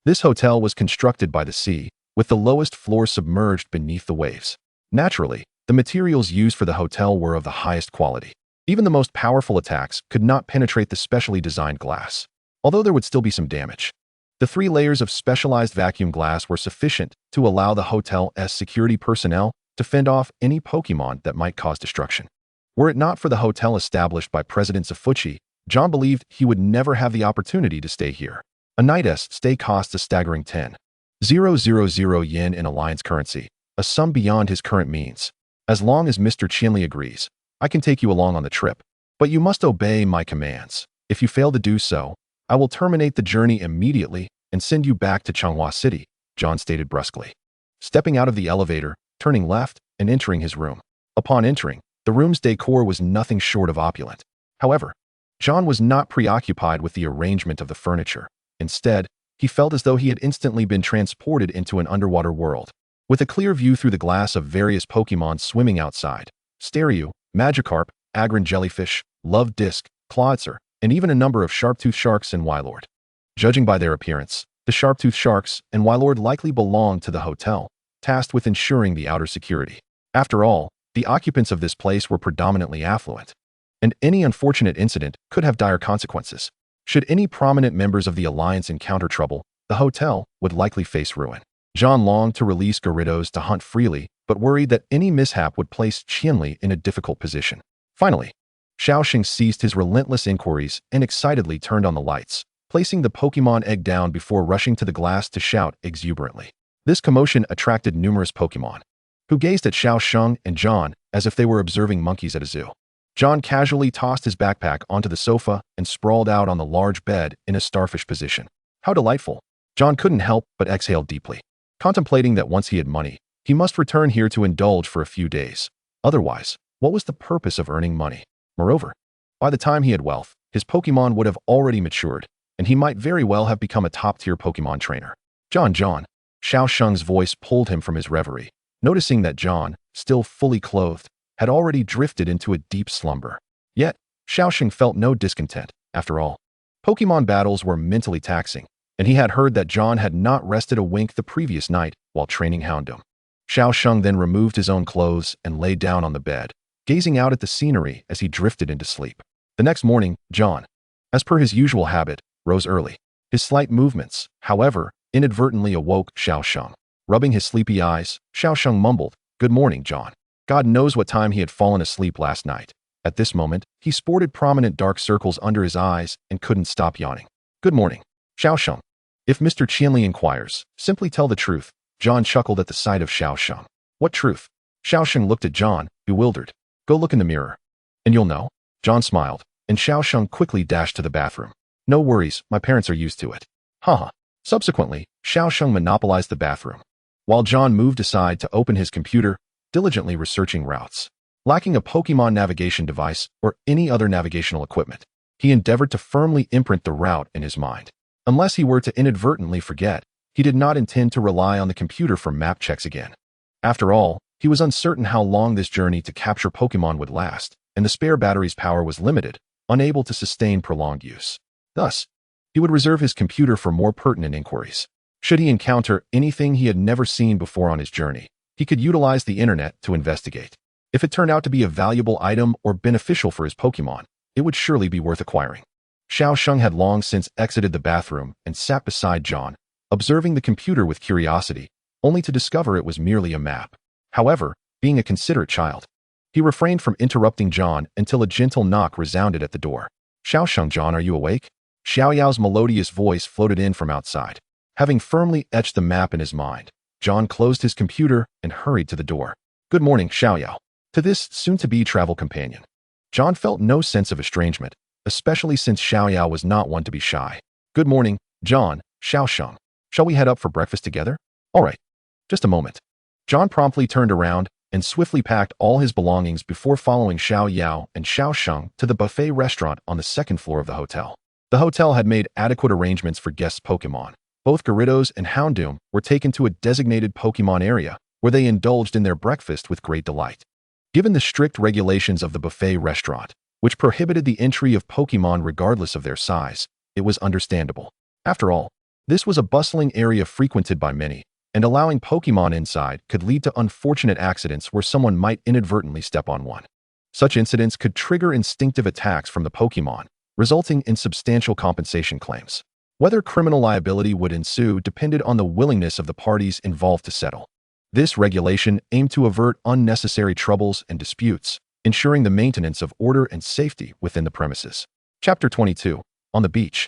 This hotel was constructed by the sea, with the lowest floor submerged beneath the waves. Naturally, the materials used for the hotel were of the highest quality. Even the most powerful attacks could not penetrate the specially designed glass, although there would still be some damage. The 3 layers of specialized vacuum glass were sufficient to allow the hotel's security personnel to fend off any Pokémon that might cause destruction. Were it not for the hotel established by President Zafuchi, John believed he would never have the opportunity to stay here. A night's stay costs a staggering 10,000 yen in alliance currency, a sum beyond his current means. As long as Mr. Qianli agrees, I can take you along on the trip, but you must obey my commands. If you fail to do so, I will terminate the journey immediately and send you back to Changhua City, John stated brusquely. Stepping out of the elevator, turning left, and entering his room. Upon entering, the room's decor was nothing short of opulent. However, John was not preoccupied with the arrangement of the furniture. Instead, he felt as though he had instantly been transported into an underwater world. With a clear view through the glass of various Pokémon swimming outside, Staryu, Magikarp, Agron Jellyfish, Love Disc, Clawitzer, and even a number of Sharptooth Sharks and Wylord. Judging by their appearance, the Sharptooth Sharks and Wylord likely belonged to the hotel, tasked with ensuring the outer security. After all, the occupants of this place were predominantly affluent, and any unfortunate incident could have dire consequences. Should any prominent members of the Alliance encounter trouble, the hotel would likely face ruin. John longed to release Gyarados to hunt freely, but worried that any mishap would place Qianli in a difficult position. Finally, Xiaoxing ceased his relentless inquiries and excitedly turned on the lights, placing the Pokémon egg down before rushing to the glass to shout exuberantly. This commotion attracted numerous Pokémon, who gazed at Xiaoxing and John as if they were observing monkeys at a zoo. John casually tossed his backpack onto the sofa and sprawled out on the large bed in a starfish position. How delightful! John couldn't help but exhale deeply, contemplating that once he had money, he must return here to indulge for a few days. Otherwise, what was the purpose of earning money? Moreover, by the time he had wealth, his Pokémon would have already matured, and he might very well have become a top-tier Pokémon trainer. John, Xiaoxing's voice pulled him from his reverie, noticing that John, still fully clothed, had already drifted into a deep slumber. Yet, Xiaoxing felt no discontent. After all, Pokémon battles were mentally taxing, and he had heard that John had not rested a wink the previous night while training Houndoom. Xiaoxing then removed his own clothes and lay down on the bed, gazing out at the scenery as he drifted into sleep. The next morning, John, as per his usual habit, rose early. His slight movements, however, inadvertently awoke Xiaoxing. Rubbing his sleepy eyes, Xiaoxing mumbled, "Good morning, John." God knows what time he had fallen asleep last night. At this moment, he sported prominent dark circles under his eyes and couldn't stop yawning. "Good morning, Xiaoxing. If Mr. Qianli inquires, simply tell the truth." John chuckled at the sight of Xiaoxing. "What truth?" Xiaoxing looked at John, bewildered. "Go look in the mirror, and you'll know." John smiled, and Xiaoxing quickly dashed to the bathroom. "No worries, my parents are used to it." Haha. Subsequently, Xiaoxing monopolized the bathroom, while John moved aside to open his computer, diligently researching routes. Lacking a Pokémon navigation device or any other navigational equipment, he endeavored to firmly imprint the route in his mind. Unless he were to inadvertently forget, he did not intend to rely on the computer for map checks again. After all, he was uncertain how long this journey to capture Pokémon would last, and the spare battery's power was limited, unable to sustain prolonged use. Thus, he would reserve his computer for more pertinent inquiries. Should he encounter anything he had never seen before on his journey, he could utilize the internet to investigate. If it turned out to be a valuable item or beneficial for his Pokémon, it would surely be worth acquiring. Xiaoxing had long since exited the bathroom and sat beside John, observing the computer with curiosity, only to discover it was merely a map. However, being a considerate child, he refrained from interrupting John until a gentle knock resounded at the door. "Xiaoxing, John, are you awake?" Xiaoyao's melodious voice floated in from outside. Having firmly etched the map in his mind, John closed his computer and hurried to the door. "Good morning, Xiaoyao." To this soon-to-be travel companion, John felt no sense of estrangement, especially since Xiaoyao was not one to be shy. "Good morning, John, Xiaoxing. Shall we head up for breakfast together?" "All right. Just a moment." John promptly turned around and swiftly packed all his belongings before following Xiaoyao and Xiaoxing to the buffet restaurant on the second floor of the hotel. The hotel had made adequate arrangements for guests' Pokémon. Both Gyarados and Houndoom were taken to a designated Pokémon area, where they indulged in their breakfast with great delight. Given the strict regulations of the buffet restaurant, which prohibited the entry of Pokémon regardless of their size, it was understandable. After all, this was a bustling area frequented by many, and allowing Pokémon inside could lead to unfortunate accidents where someone might inadvertently step on one. Such incidents could trigger instinctive attacks from the Pokémon, resulting in substantial compensation claims. Whether criminal liability would ensue depended on the willingness of the parties involved to settle. This regulation aimed to avert unnecessary troubles and disputes, ensuring the maintenance of order and safety within the premises. Chapter 22. On the beach.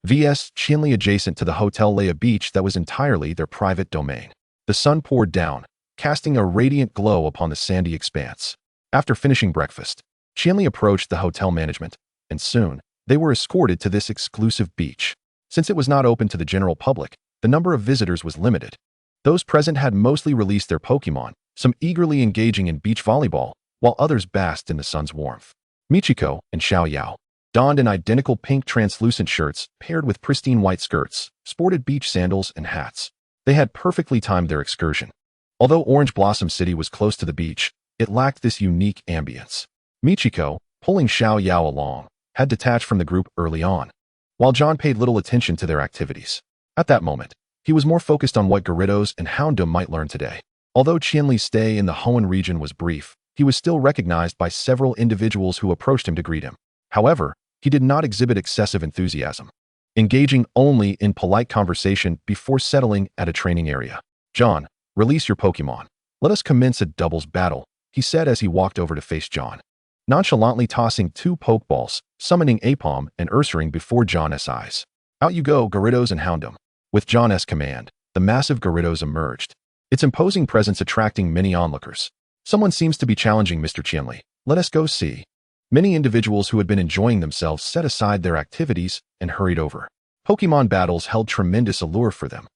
V.S. Qianli adjacent to the hotel lay a beach that was entirely their private domain. The sun poured down, casting a radiant glow upon the sandy expanse. After finishing breakfast, Qianli approached the hotel management, and soon, they were escorted to this exclusive beach. Since it was not open to the general public, the number of visitors was limited. Those present had mostly released their Pokémon, some eagerly engaging in beach volleyball, while others basked in the sun's warmth. Michiko and Xiao Yao donned in identical pink translucent shirts paired with pristine white skirts, sported beach sandals and hats. They had perfectly timed their excursion. Although Orange Blossom City was close to the beach, it lacked this unique ambience. Michiko, pulling Xiao Yao along, had detached from the group early on, while John paid little attention to their activities. At that moment, he was more focused on what Gyarados and Houndoom might learn today. Although Qianli's stay in the Hoenn region was brief, he was still recognized by several individuals who approached him to greet him. However, he did not exhibit excessive enthusiasm, engaging only in polite conversation before settling at a training area. "John, release your Pokémon. Let us commence a doubles battle," he said as he walked over to face John, nonchalantly tossing 2 Pokeballs, summoning Apom and Ursaring before John's eyes. "Out you go, Gyarados and Houndoom." With John's command, the massive Gyarados emerged, its imposing presence attracting many onlookers. "Someone seems to be challenging Mr. Qianli. Let us go see." Many individuals who had been enjoying themselves set aside their activities and hurried over. Pokemon battles held tremendous allure for them,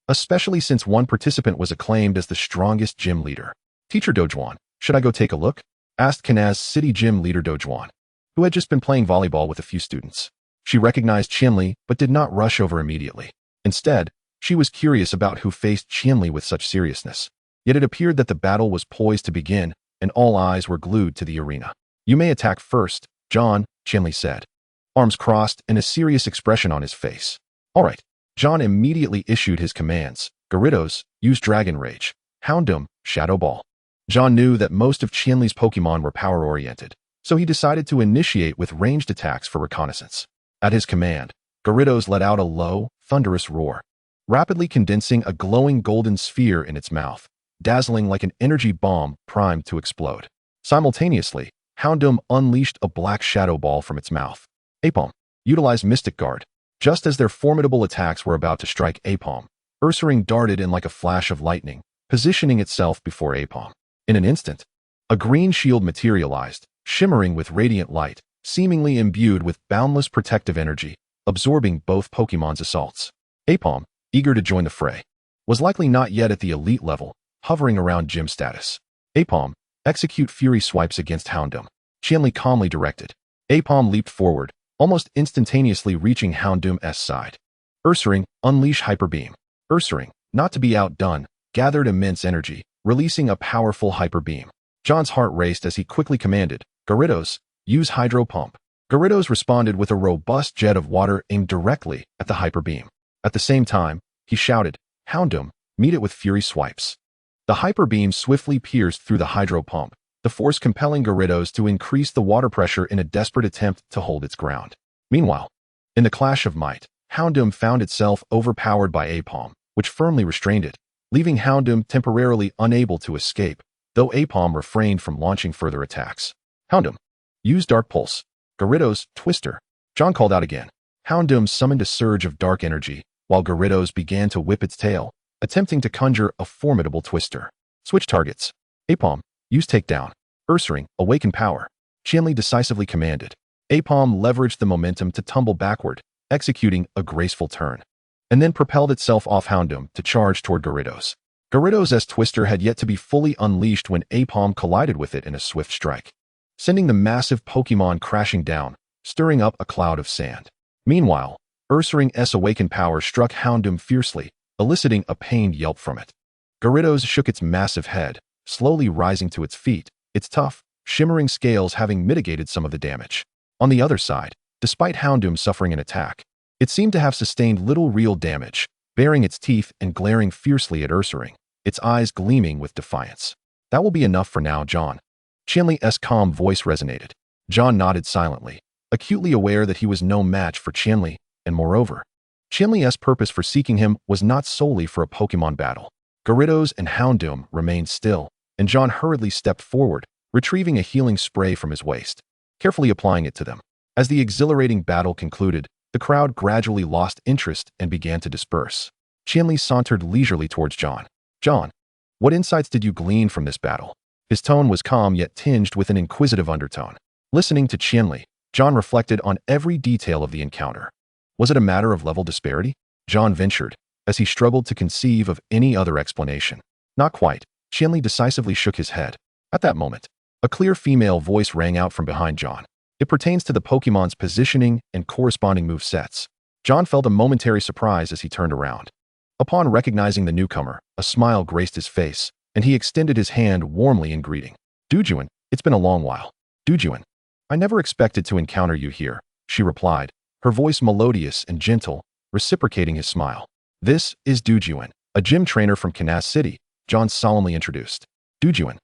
especially since one participant was acclaimed as the strongest gym leader. "Teacher Dojuan, should I go take a look?" asked Kanaz's city gym leader Dojuan, who had just been playing volleyball with a few students. She recognized Qianli but did not rush over immediately. Instead, she was curious about who faced Qianli with such seriousness. Yet it appeared that the battle was poised to begin, and all eyes were glued to the arena. "You may attack first, John," Qianli said, arms crossed and a serious expression on his face. "All right." John immediately issued his commands. "Gyarados, use Dragon Rage. Houndoom, Shadow Ball." John knew that most of Qianli's Pokemon were power-oriented, so he decided to initiate with ranged attacks for reconnaissance. At his command, Gyarados let out a low, thunderous roar, rapidly condensing a glowing golden sphere in its mouth, dazzling like an energy bomb primed to explode. Simultaneously, Houndoom unleashed a black shadow ball from its mouth. Apom utilized Mystic Guard. Just as their formidable attacks were about to strike Apom, Ursaring darted in like a flash of lightning, positioning itself before Apom. In an instant, a green shield materialized, shimmering with radiant light, seemingly imbued with boundless protective energy, absorbing both Pokemon's assaults. Apom, eager to join the fray, was likely not yet at the elite level, hovering around gym status. Apom, execute Fury Swipes against Houndoom, Qianli calmly directed. Apom leaped forward, almost instantaneously reaching Houndoom's side. Ursaring, unleash Hyper Beam. Ursaring, not to be outdone, gathered immense energy, releasing a powerful Hyper Beam. John's heart raced as he quickly commanded, "Gyarados, use Hydro Pump." Gyarados responded with a robust jet of water aimed directly at the Hyper Beam. At the same time, he shouted, "Houndoom, meet it with Fury Swipes." The Hyper Beam swiftly pierced through the Hydro Pump, the force compelling Gyarados to increase the water pressure in a desperate attempt to hold its ground. Meanwhile, in the clash of might, Houndoom found itself overpowered by Apom, which firmly restrained it, leaving Houndoom temporarily unable to escape, though Apom refrained from launching further attacks. "Houndoom, use Dark Pulse." "Gyarados, Twister." John called out again. Houndoom summoned a surge of dark energy, while Gyarados began to whip its tail, attempting to conjure a formidable Twister. "Switch targets." Apom, use Takedown. Ursaring, awaken power. Qianli decisively commanded. Apom leveraged the momentum to tumble backward, executing a graceful turn, and then propelled itself off Houndoom to charge toward Gyarados. Gyarados' Twister had yet to be fully unleashed when Apom collided with it in a swift strike, sending the massive Pokemon crashing down, stirring up a cloud of sand. Meanwhile, Ursaring's awakened power struck Houndoom fiercely, eliciting a pained yelp from it. Gyarados shook its massive head, slowly rising to its feet, its tough, shimmering scales having mitigated some of the damage. On the other side, despite Houndoom suffering an attack, it seemed to have sustained little real damage, baring its teeth and glaring fiercely at Ursaring, its eyes gleaming with defiance. "That will be enough for now, John." Qianli's calm voice resonated. John nodded silently, acutely aware that he was no match for Qianli, and moreover, Qianli's purpose for seeking him was not solely for a Pokemon battle. Gyarados and Houndoom remained still, and John hurriedly stepped forward, retrieving a healing spray from his waist, carefully applying it to them. As the exhilarating battle concluded, the crowd gradually lost interest and began to disperse. Qianli sauntered leisurely towards John. "John, what insights did you glean from this battle?" His tone was calm yet tinged with an inquisitive undertone. Listening to Qianli, John reflected on every detail of the encounter. Was it a matter of level disparity? John ventured, as he struggled to conceive of any other explanation. "Not quite," Qianli decisively shook his head. At that moment, a clear female voice rang out from behind John. It pertains to the Pokemon's positioning and corresponding move sets. John felt a momentary surprise as he turned around. Upon recognizing the newcomer, a smile graced his face, and he extended his hand warmly in greeting. Dujuan, it's been a long while. Dujuan, I never expected to encounter you here, she replied, her voice melodious and gentle, reciprocating his smile. This is Dujuan, a gym trainer from Kanas City, John solemnly introduced. Dujuan,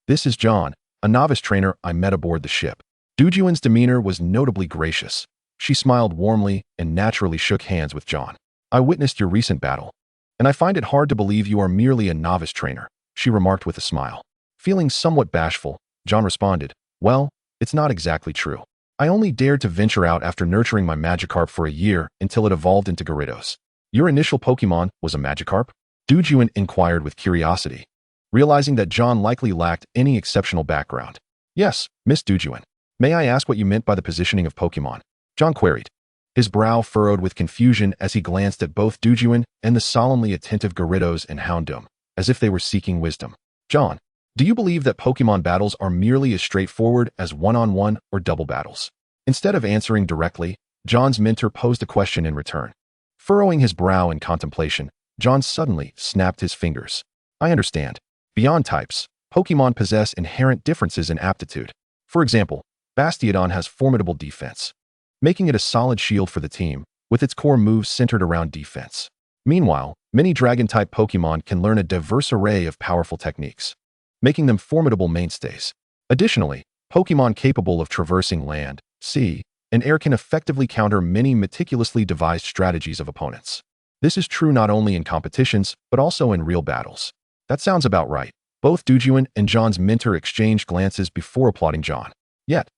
this is John, a novice trainer I met aboard the ship. Dujuan's demeanor was notably gracious. She smiled warmly and naturally shook hands with John. I witnessed your recent battle, and I find it hard to believe you are merely a novice trainer, she remarked with a smile. Feeling somewhat bashful, John responded, well, it's not exactly true. I only dared to venture out after nurturing my Magikarp for a year until it evolved into Gyarados. Your initial Pokemon was a Magikarp? Dujuan inquired with curiosity, realizing that John likely lacked any exceptional background. Yes, Miss Dujuan. May I ask what you meant by the positioning of Pokemon? John queried. His brow furrowed with confusion as he glanced at both Dujuan and the solemnly attentive Gyarados and Houndoom, as if they were seeking wisdom. John, do you believe that Pokemon battles are merely as straightforward as one-on-one or double battles? Instead of answering directly, John's mentor posed a question in return. Furrowing his brow in contemplation, John suddenly snapped his fingers. I understand. Beyond types, Pokemon possess inherent differences in aptitude. For example, Bastiodon has formidable defense, making it a solid shield for the team, with its core moves centered around defense. Meanwhile, many Dragon-type Pokemon can learn a diverse array of powerful techniques, making them formidable mainstays. Additionally, Pokemon capable of traversing land, sea, and air can effectively counter many meticulously devised strategies of opponents. This is true not only in competitions, but also in real battles. That sounds about right. Both Dujuan and John's mentor exchanged glances before applauding John. Yet,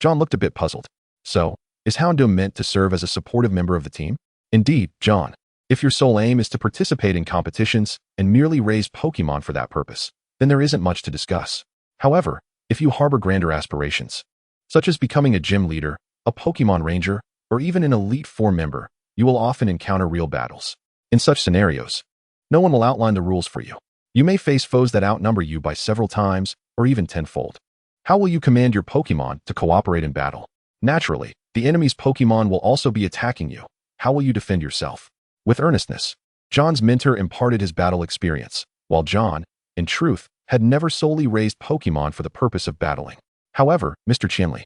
John looked a bit puzzled. So, is Houndoom meant to serve as a supportive member of the team? Indeed, John. If your sole aim is to participate in competitions and merely raise Pokemon for that purpose, then there isn't much to discuss. However, if you harbor grander aspirations, such as becoming a gym leader, a Pokemon ranger, or even an Elite Four member, you will often encounter real battles. In such scenarios, no one will outline the rules for you. You may face foes that outnumber you by several times, or even tenfold. How will you command your Pokemon to cooperate in battle? Naturally, the enemy's Pokemon will also be attacking you. How will you defend yourself? With earnestness, John's mentor imparted his battle experience, while John, in truth, had never solely raised Pokemon for the purpose of battling. However, Mr. Qianli,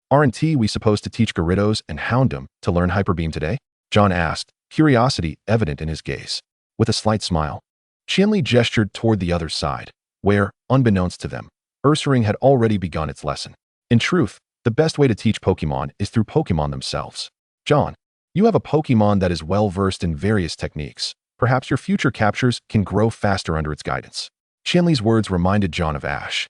aren't we supposed to teach Gyarados and Houndoom to learn Hyper Beam today? John asked, curiosity evident in his gaze. With a slight smile, Qianli gestured toward the other side, where, unbeknownst to them, Ursaring had already begun its lesson. In truth, the best way to teach Pokemon is through Pokemon themselves. John, you have a Pokemon that is well-versed in various techniques. Perhaps your future captures can grow faster under its guidance. Qianli's words reminded John of Ash,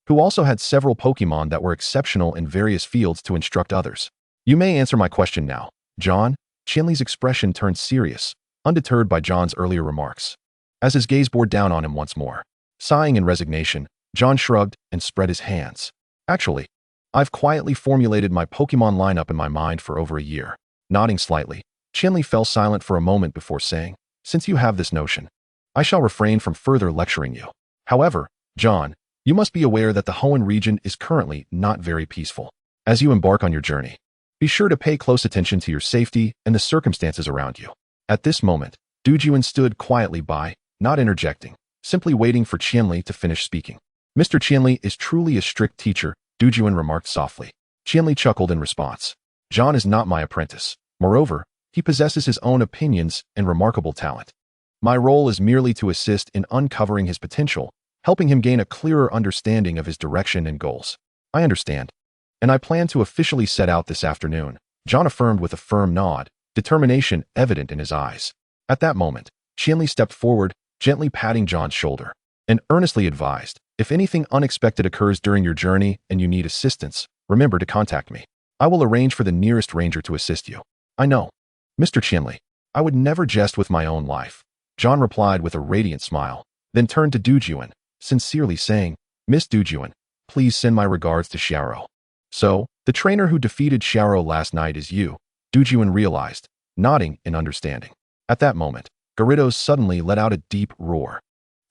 who also had several Pokemon that were exceptional in various fields to instruct others. You may answer my question now, John. Qianli's expression turned serious, undeterred by John's earlier remarks. As his gaze bore down on him once more, sighing in resignation, John shrugged and spread his hands. Actually, I've quietly formulated my Pokemon lineup in my mind for over a year. Nodding slightly, Qianli fell silent for a moment before saying, since you have this notion, I shall refrain from further lecturing you. However, John, you must be aware that the Hoenn region is currently not very peaceful. As you embark on your journey, be sure to pay close attention to your safety and the circumstances around you. At this moment, Dujuan stood quietly by, not interjecting, simply waiting for Qianli to finish speaking. Mr. Qianli is truly a strict teacher, Dujuan remarked softly. Qianli chuckled in response. John is not my apprentice. Moreover, he possesses his own opinions and remarkable talent. My role is merely to assist in uncovering his potential, helping him gain a clearer understanding of his direction and goals. I understand. And I plan to officially set out this afternoon, John affirmed with a firm nod, determination evident in his eyes. At that moment, Qianli stepped forward, gently patting John's shoulder, and earnestly advised, if anything unexpected occurs during your journey and you need assistance, remember to contact me. I will arrange for the nearest ranger to assist you. I know. Mr. Qianli, I would never jest with my own life. John replied with a radiant smile, then turned to Dujuan, sincerely saying, Miss Dujuan, please send my regards to Xiao. So, the trainer who defeated Xiao last night is you, Dujuan realized, nodding in understanding. At that moment, Gyarados suddenly let out a deep roar.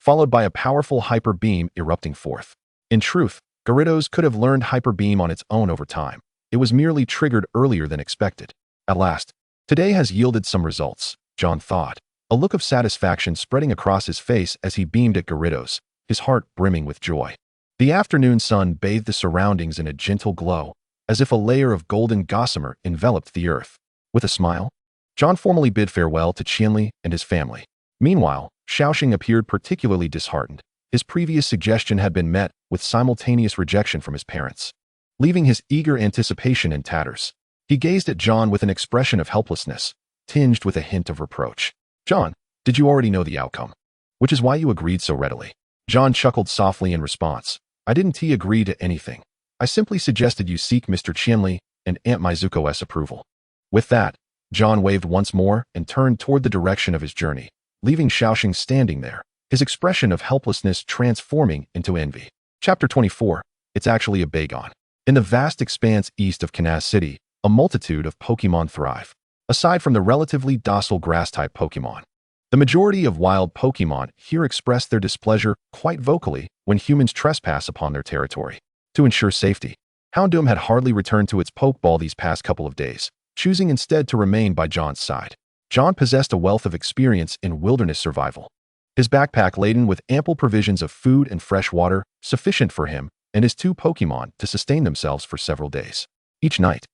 followed by a powerful hyper beam erupting forth. In truth, Gyarados could have learned hyper beam on its own over time. It was merely triggered earlier than expected. At last, today has yielded some results, John thought, a look of satisfaction spreading across his face as he beamed at Gyarados, his heart brimming with joy. The afternoon sun bathed the surroundings in a gentle glow, as if a layer of golden gossamer enveloped the earth. With a smile, John formally bid farewell to Qianli and his family. Meanwhile, Xiaoxing appeared particularly disheartened. His previous suggestion had been met with simultaneous rejection from his parents, leaving his eager anticipation in tatters. He gazed at John with an expression of helplessness, tinged with a hint of reproach. "John, did you already know the outcome? Which is why you agreed so readily." John chuckled softly in response. "I didn't agree to anything. I simply suggested you seek Mr. Qianli and Aunt Mizuko's approval." With that, John waved once more and turned toward the direction of his journey, leaving Xiaoxing standing there, his expression of helplessness transforming into envy. Chapter 24. It's actually a Bagon. In the vast expanse east of Kanaz City, a multitude of Pokémon thrive. Aside from the relatively docile grass-type Pokémon, the majority of wild Pokémon here express their displeasure quite vocally when humans trespass upon their territory. To ensure safety, Houndoom had hardly returned to its Pokeball these past couple of days, choosing instead to remain by John's side. John possessed a wealth of experience in wilderness survival, his backpack laden with ample provisions of food and fresh water, sufficient for him and his two Pokémon to sustain themselves for several days. Each night,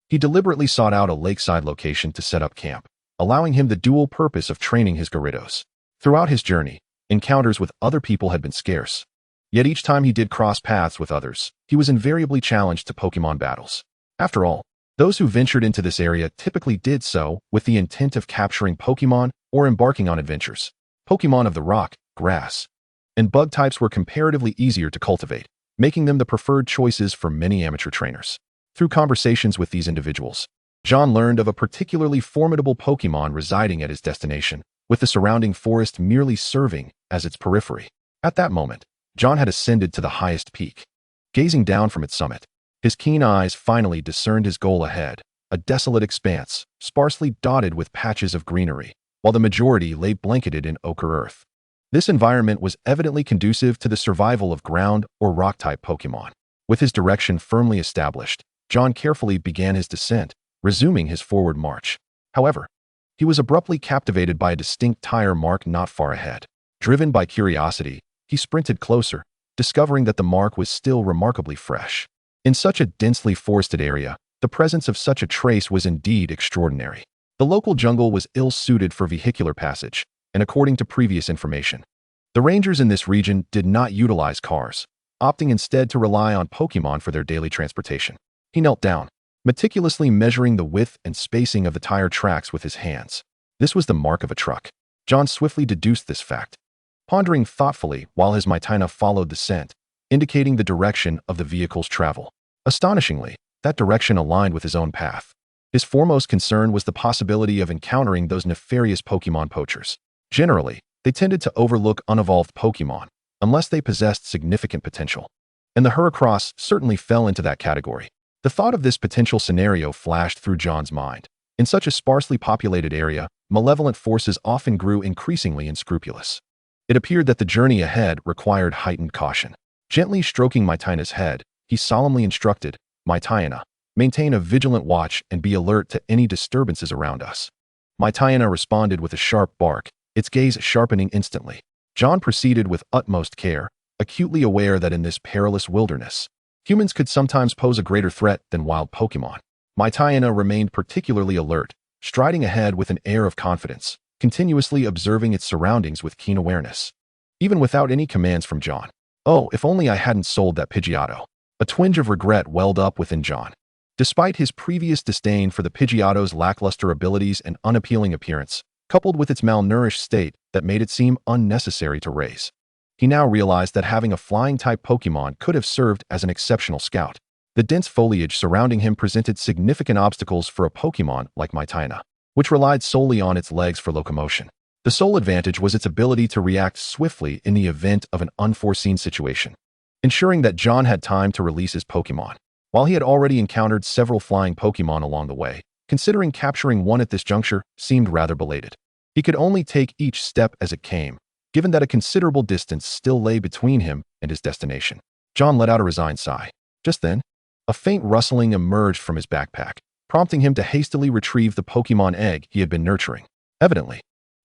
he deliberately sought out a lakeside location to set up camp, allowing him the dual purpose of training his Gyarados. Throughout his journey, encounters with other people had been scarce. Yet each time he did cross paths with others, he was invariably challenged to Pokémon battles. After all, those who ventured into this area typically did so with the intent of capturing Pokémon or embarking on adventures. Pokémon of the rock, grass, and bug types were comparatively easier to cultivate, making them the preferred choices for many amateur trainers. Through conversations with these individuals, John learned of a particularly formidable Pokémon residing at his destination, with the surrounding forest merely serving as its periphery. At that moment, John had ascended to the highest peak. Gazing down from its summit, his keen eyes finally discerned his goal ahead, a desolate expanse, sparsely dotted with patches of greenery, while the majority lay blanketed in ochre earth. This environment was evidently conducive to the survival of ground or rock-type Pokémon. With his direction firmly established, John carefully began his descent, resuming his forward march. However, he was abruptly captivated by a distinct tire mark not far ahead. Driven by curiosity, he sprinted closer, discovering that the mark was still remarkably fresh. In such a densely forested area, the presence of such a trace was indeed extraordinary. The local jungle was ill-suited for vehicular passage, and according to previous information, the rangers in this region did not utilize cars, opting instead to rely on Pokémon for their daily transportation. He knelt down, meticulously measuring the width and spacing of the tire tracks with his hands. This was the mark of a truck. John swiftly deduced this fact, pondering thoughtfully while his Mitina followed the scent, indicating the direction of the vehicle's travel. Astonishingly, that direction aligned with his own path. His foremost concern was the possibility of encountering those nefarious Pokémon poachers. Generally, they tended to overlook unevolved Pokémon, unless they possessed significant potential. And the Heracross certainly fell into that category. The thought of this potential scenario flashed through John's mind. In such a sparsely populated area, malevolent forces often grew increasingly unscrupulous. It appeared that the journey ahead required heightened caution. Gently stroking Mitina's head, he solemnly instructed, "Mitina, maintain a vigilant watch and be alert to any disturbances around us." Mitina responded with a sharp bark, its gaze sharpening instantly. John proceeded with utmost care, acutely aware that in this perilous wilderness, humans could sometimes pose a greater threat than wild Pokémon. Mitina remained particularly alert, striding ahead with an air of confidence, continuously observing its surroundings with keen awareness. Even without any commands from John. Oh, if only I hadn't sold that Pidgeotto. A twinge of regret welled up within John. Despite his previous disdain for the Pidgeotto's lackluster abilities and unappealing appearance, coupled with its malnourished state that made it seem unnecessary to raise, he now realized that having a flying-type Pokémon could have served as an exceptional scout. The dense foliage surrounding him presented significant obstacles for a Pokémon like Mitina, which relied solely on its legs for locomotion. The sole advantage was its ability to react swiftly in the event of an unforeseen situation, ensuring that John had time to release his Pokémon. While he had already encountered several flying Pokémon along the way, considering capturing one at this juncture seemed rather belated. He could only take each step as it came, given that a considerable distance still lay between him and his destination. John let out a resigned sigh. Just then, a faint rustling emerged from his backpack, prompting him to hastily retrieve the Pokémon egg he had been nurturing. Evidently,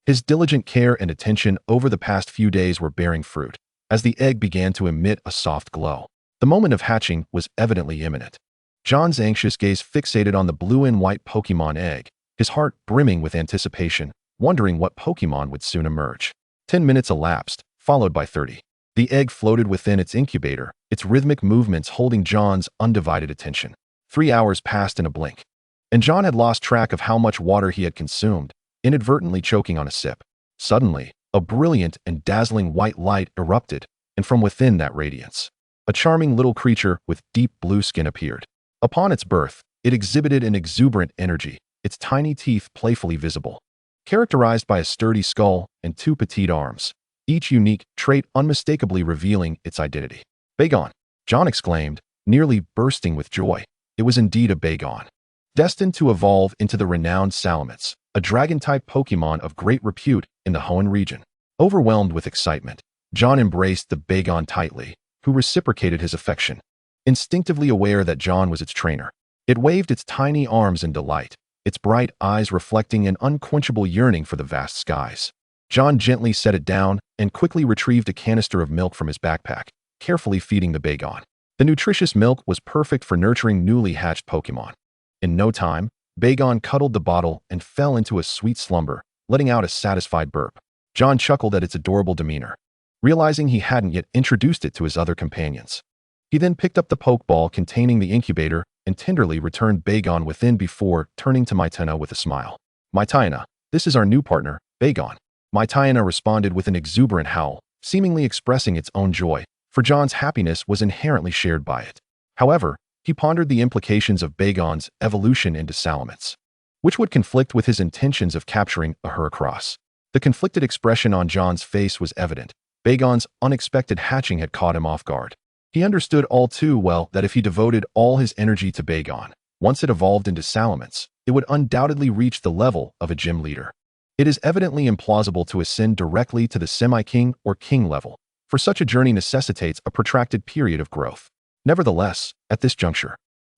his diligent care and attention over the past few days were bearing fruit, as the egg began to emit a soft glow. The moment of hatching was evidently imminent. John's anxious gaze fixated on the blue and white Pokémon egg, his heart brimming with anticipation, wondering what Pokémon would soon emerge. 10 minutes elapsed, followed by 30. The egg floated within its incubator, its rhythmic movements holding John's undivided attention. 3 hours passed in a blink, and John had lost track of how much water he had consumed, inadvertently choking on a sip. Suddenly, a brilliant and dazzling white light erupted, and from within that radiance, a charming little creature with deep blue skin appeared. Upon its birth, it exhibited an exuberant energy, its tiny teeth playfully visible, characterized by a sturdy skull and 2 petite arms, each unique trait unmistakably revealing its identity. Bagon! John exclaimed, nearly bursting with joy. It was indeed a Bagon, destined to evolve into the renowned Salamence, a dragon-type Pokémon of great repute in the Hoenn region. Overwhelmed with excitement, John embraced the Bagon tightly, who reciprocated his affection. Instinctively aware that John was its trainer, it waved its tiny arms in delight, its bright eyes reflecting an unquenchable yearning for the vast skies. John gently set it down and quickly retrieved a canister of milk from his backpack, carefully feeding the Bagon. The nutritious milk was perfect for nurturing newly hatched Pokémon. In no time, Bagon cuddled the bottle and fell into a sweet slumber, letting out a satisfied burp. John chuckled at its adorable demeanor, realizing he hadn't yet introduced it to his other companions. He then picked up the Pokeball containing the incubator and tenderly returned Bagon within before turning to Maitena with a smile. Maitena, this is our new partner, Bagon. Maitena responded with an exuberant howl, seemingly expressing its own joy, for John's happiness was inherently shared by it. However, he pondered the implications of Bagon's evolution into Salamence, which would conflict with his intentions of capturing a Heracross. The conflicted expression on John's face was evident. Bagon's unexpected hatching had caught him off guard. He understood all too well that if he devoted all his energy to Bagon, once it evolved into Salamence, it would undoubtedly reach the level of a gym leader. It is evidently implausible to ascend directly to the semi-king or king level, for such a journey necessitates a protracted period of growth. Nevertheless, at this juncture,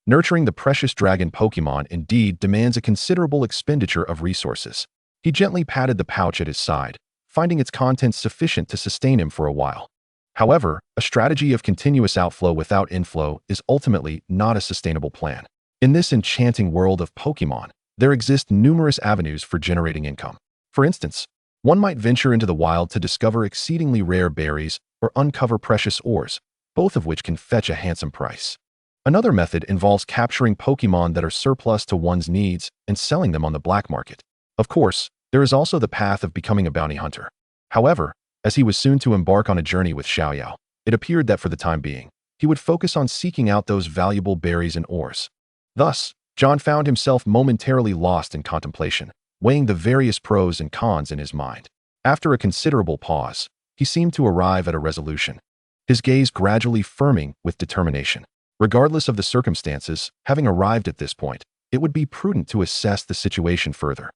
nurturing the precious dragon Pokémon indeed demands a considerable expenditure of resources. He gently patted the pouch at his side, finding its contents sufficient to sustain him for a while. However, a strategy of continuous outflow without inflow is ultimately not a sustainable plan. In this enchanting world of Pokémon, there exist numerous avenues for generating income. For instance, one might venture into the wild to discover exceedingly rare berries or uncover precious ores, both of which can fetch a handsome price. Another method involves capturing Pokémon that are surplus to one's needs and selling them on the black market. Of course, there is also the path of becoming a bounty hunter. However, as he was soon to embark on a journey with Xiaoyao, it appeared that for the time being, he would focus on seeking out those valuable berries and ores. Thus, John found himself momentarily lost in contemplation, weighing the various pros and cons in his mind. After a considerable pause, he seemed to arrive at a resolution, his gaze gradually firming with determination. Regardless of the circumstances, having arrived at this point, it would be prudent to assess the situation further.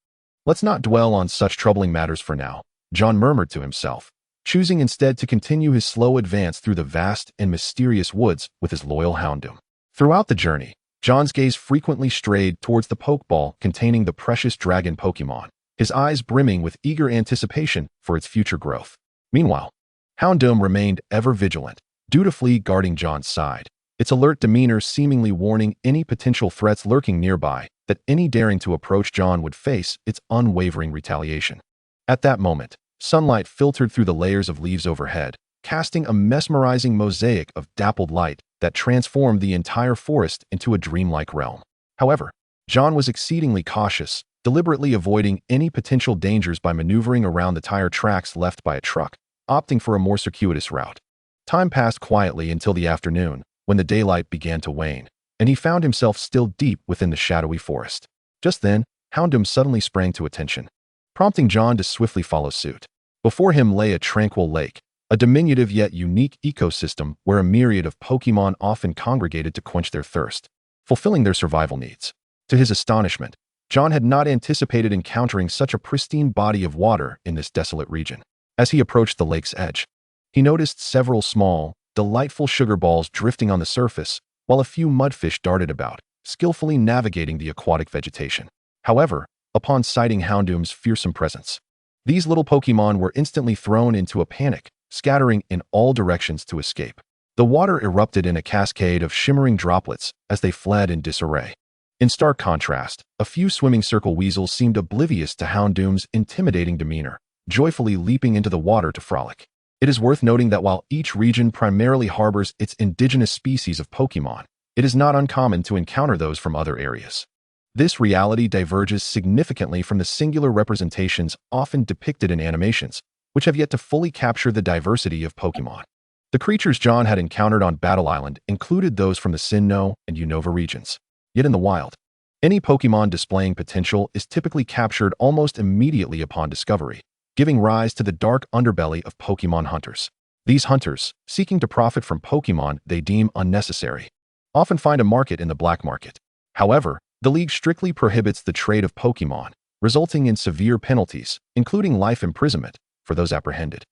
Let's not dwell on such troubling matters for now, John murmured to himself, choosing instead to continue his slow advance through the vast and mysterious woods with his loyal Houndoom. Throughout the journey, John's gaze frequently strayed towards the Pokeball containing the precious dragon Pokémon, his eyes brimming with eager anticipation for its future growth. Meanwhile, Houndoom remained ever vigilant, dutifully guarding John's side, its alert demeanor seemingly warning any potential threats lurking nearby that any daring to approach John would face its unwavering retaliation. At that moment, sunlight filtered through the layers of leaves overhead, casting a mesmerizing mosaic of dappled light that transformed the entire forest into a dreamlike realm. However, John was exceedingly cautious, deliberately avoiding any potential dangers by maneuvering around the tire tracks left by a truck, opting for a more circuitous route. Time passed quietly until the afternoon, when the daylight began to wane, and he found himself still deep within the shadowy forest. Just then, Houndoom suddenly sprang to attention, prompting John to swiftly follow suit. Before him lay a tranquil lake, a diminutive yet unique ecosystem where a myriad of Pokémon often congregated to quench their thirst, fulfilling their survival needs. To his astonishment, John had not anticipated encountering such a pristine body of water in this desolate region. As he approached the lake's edge, he noticed several small, delightful sugar balls drifting on the surface, while a few mudfish darted about, skillfully navigating the aquatic vegetation. However, upon sighting Houndoom's fearsome presence, these little Pokémon were instantly thrown into a panic, scattering in all directions to escape. The water erupted in a cascade of shimmering droplets as they fled in disarray. In stark contrast, a few swimming circle weasels seemed oblivious to Houndoom's intimidating demeanor, joyfully leaping into the water to frolic. It is worth noting that while each region primarily harbors its indigenous species of Pokémon, it is not uncommon to encounter those from other areas. This reality diverges significantly from the singular representations often depicted in animations, which have yet to fully capture the diversity of Pokémon. The creatures John had encountered on Battle Island included those from the Sinnoh and Unova regions. Yet in the wild, any Pokémon displaying potential is typically captured almost immediately upon discovery, giving rise to the dark underbelly of Pokémon hunters. These hunters, seeking to profit from Pokémon they deem unnecessary, often find a market in the black market. However, the League strictly prohibits the trade of Pokémon, resulting in severe penalties, including life imprisonment, for those apprehended.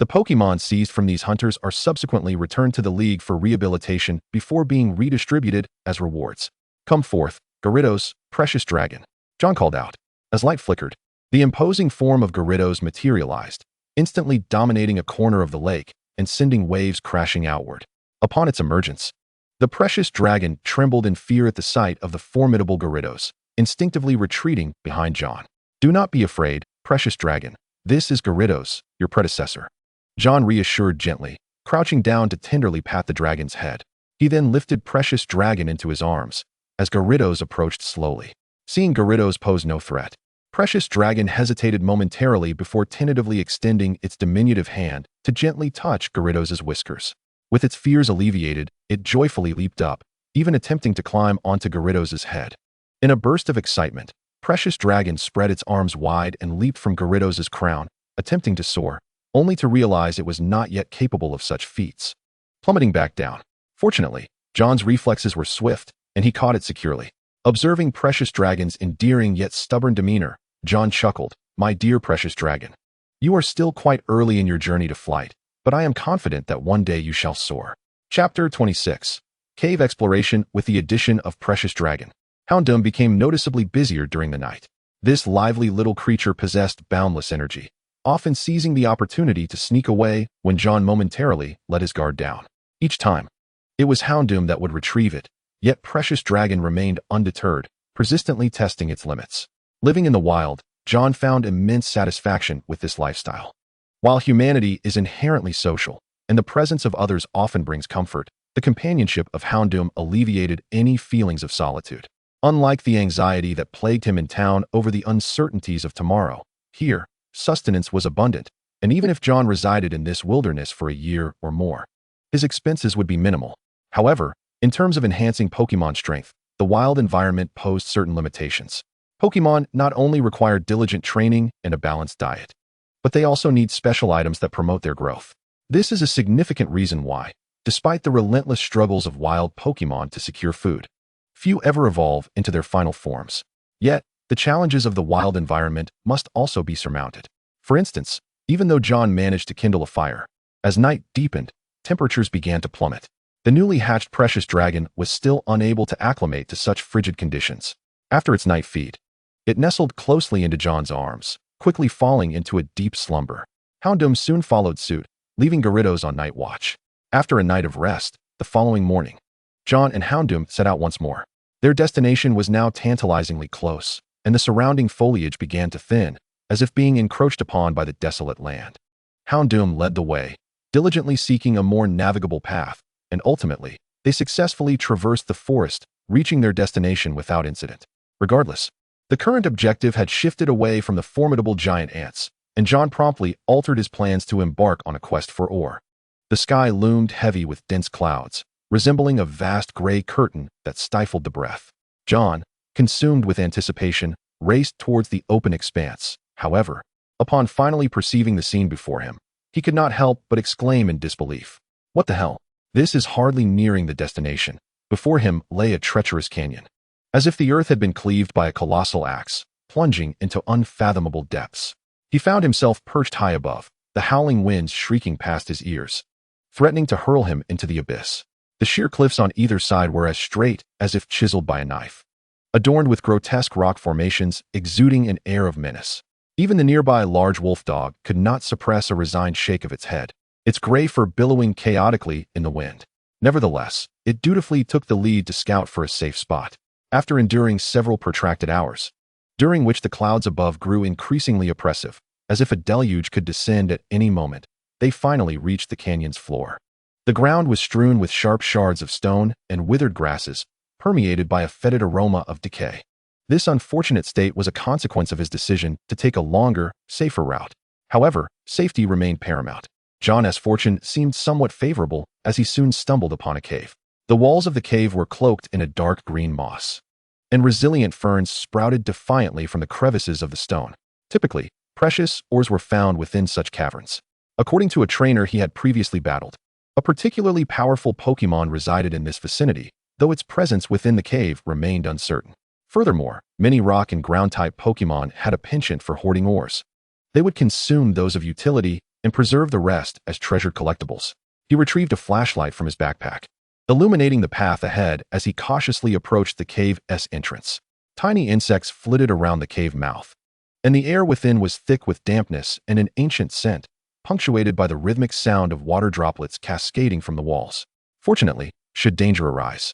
The Pokémon seized from these hunters are subsequently returned to the League for rehabilitation before being redistributed as rewards. "Come forth, Gyarados, precious dragon," John called out. As light flickered, the imposing form of Gyarados materialized, instantly dominating a corner of the lake and sending waves crashing outward. Upon its emergence, the precious dragon trembled in fear at the sight of the formidable Gyarados, instinctively retreating behind John. "Do not be afraid, precious dragon. This is Gyarados, your predecessor," John reassured gently, crouching down to tenderly pat the dragon's head. He then lifted precious dragon into his arms, as Gyarados approached slowly. Seeing Gyarados pose no threat, precious dragon hesitated momentarily before tentatively extending its diminutive hand to gently touch Gyarados' whiskers. With its fears alleviated, it joyfully leaped up, even attempting to climb onto Gyarados' head. In a burst of excitement, precious dragon spread its arms wide and leaped from Gyarados' crown, attempting to soar, only to realize it was not yet capable of such feats, plummeting back down. Fortunately, John's reflexes were swift, and he caught it securely. Observing precious dragon's endearing yet stubborn demeanor, John chuckled, "My dear precious dragon, you are still quite early in your journey to flight, but I am confident that one day you shall soar." Chapter 26. Cave Exploration. With the addition of precious dragon, Houndoom became noticeably busier during the night. This lively little creature possessed boundless energy, often seizing the opportunity to sneak away when John momentarily let his guard down. Each time, it was Houndoom that would retrieve it, yet precious dragon remained undeterred, persistently testing its limits. Living in the wild, John found immense satisfaction with this lifestyle. While humanity is inherently social, and the presence of others often brings comfort, the companionship of Houndoom alleviated any feelings of solitude. Unlike the anxiety that plagued him in town over the uncertainties of tomorrow, here, sustenance was abundant, and even if John resided in this wilderness for a year or more, his expenses would be minimal. However, in terms of enhancing Pokémon strength, the wild environment posed certain limitations. Pokémon not only require diligent training and a balanced diet, but they also need special items that promote their growth. This is a significant reason why, despite the relentless struggles of wild Pokémon to secure food, few ever evolve into their final forms. Yet, the challenges of the wild environment must also be surmounted. For instance, even though John managed to kindle a fire, as night deepened, temperatures began to plummet. The newly hatched precious dragon was still unable to acclimate to such frigid conditions. After its night feed, it nestled closely into John's arms, quickly falling into a deep slumber. Houndoom soon followed suit, leaving Gyarados on night watch. After a night of rest, the following morning, John and Houndoom set out once more. Their destination was now tantalizingly close, and the surrounding foliage began to thin, as if being encroached upon by the desolate land. Houndoom led the way, diligently seeking a more navigable path, and ultimately, they successfully traversed the forest, reaching their destination without incident. Regardless, the current objective had shifted away from the formidable giant ants, and John promptly altered his plans to embark on a quest for ore. The sky loomed heavy with dense clouds, resembling a vast gray curtain that stifled the breath. John, consumed with anticipation, raced towards the open expanse. However, upon finally perceiving the scene before him, he could not help but exclaim in disbelief. "What the hell? This is hardly nearing the destination." Before him lay a treacherous canyon, as if the earth had been cleaved by a colossal axe, plunging into unfathomable depths. He found himself perched high above, the howling winds shrieking past his ears, threatening to hurl him into the abyss. The sheer cliffs on either side were as straight as if chiseled by a knife, adorned with grotesque rock formations exuding an air of menace. Even the nearby large wolf dog could not suppress a resigned shake of its head, its gray fur billowing chaotically in the wind. Nevertheless, it dutifully took the lead to scout for a safe spot. After enduring several protracted hours, during which the clouds above grew increasingly oppressive, as if a deluge could descend at any moment, they finally reached the canyon's floor. The ground was strewn with sharp shards of stone and withered grasses, permeated by a fetid aroma of decay. This unfortunate state was a consequence of his decision to take a longer, safer route. However, safety remained paramount. John's fortune seemed somewhat favorable as he soon stumbled upon a cave. The walls of the cave were cloaked in a dark green moss, and resilient ferns sprouted defiantly from the crevices of the stone. Typically, precious ores were found within such caverns. According to a trainer he had previously battled, a particularly powerful Pokémon resided in this vicinity, though its presence within the cave remained uncertain. Furthermore, many rock and ground-type Pokémon had a penchant for hoarding ores. They would consume those of utility and preserve the rest as treasured collectibles. He retrieved a flashlight from his backpack, illuminating the path ahead as he cautiously approached the cave's entrance. Tiny insects flitted around the cave mouth, and the air within was thick with dampness and an ancient scent, punctuated by the rhythmic sound of water droplets cascading from the walls. Fortunately, should danger arise,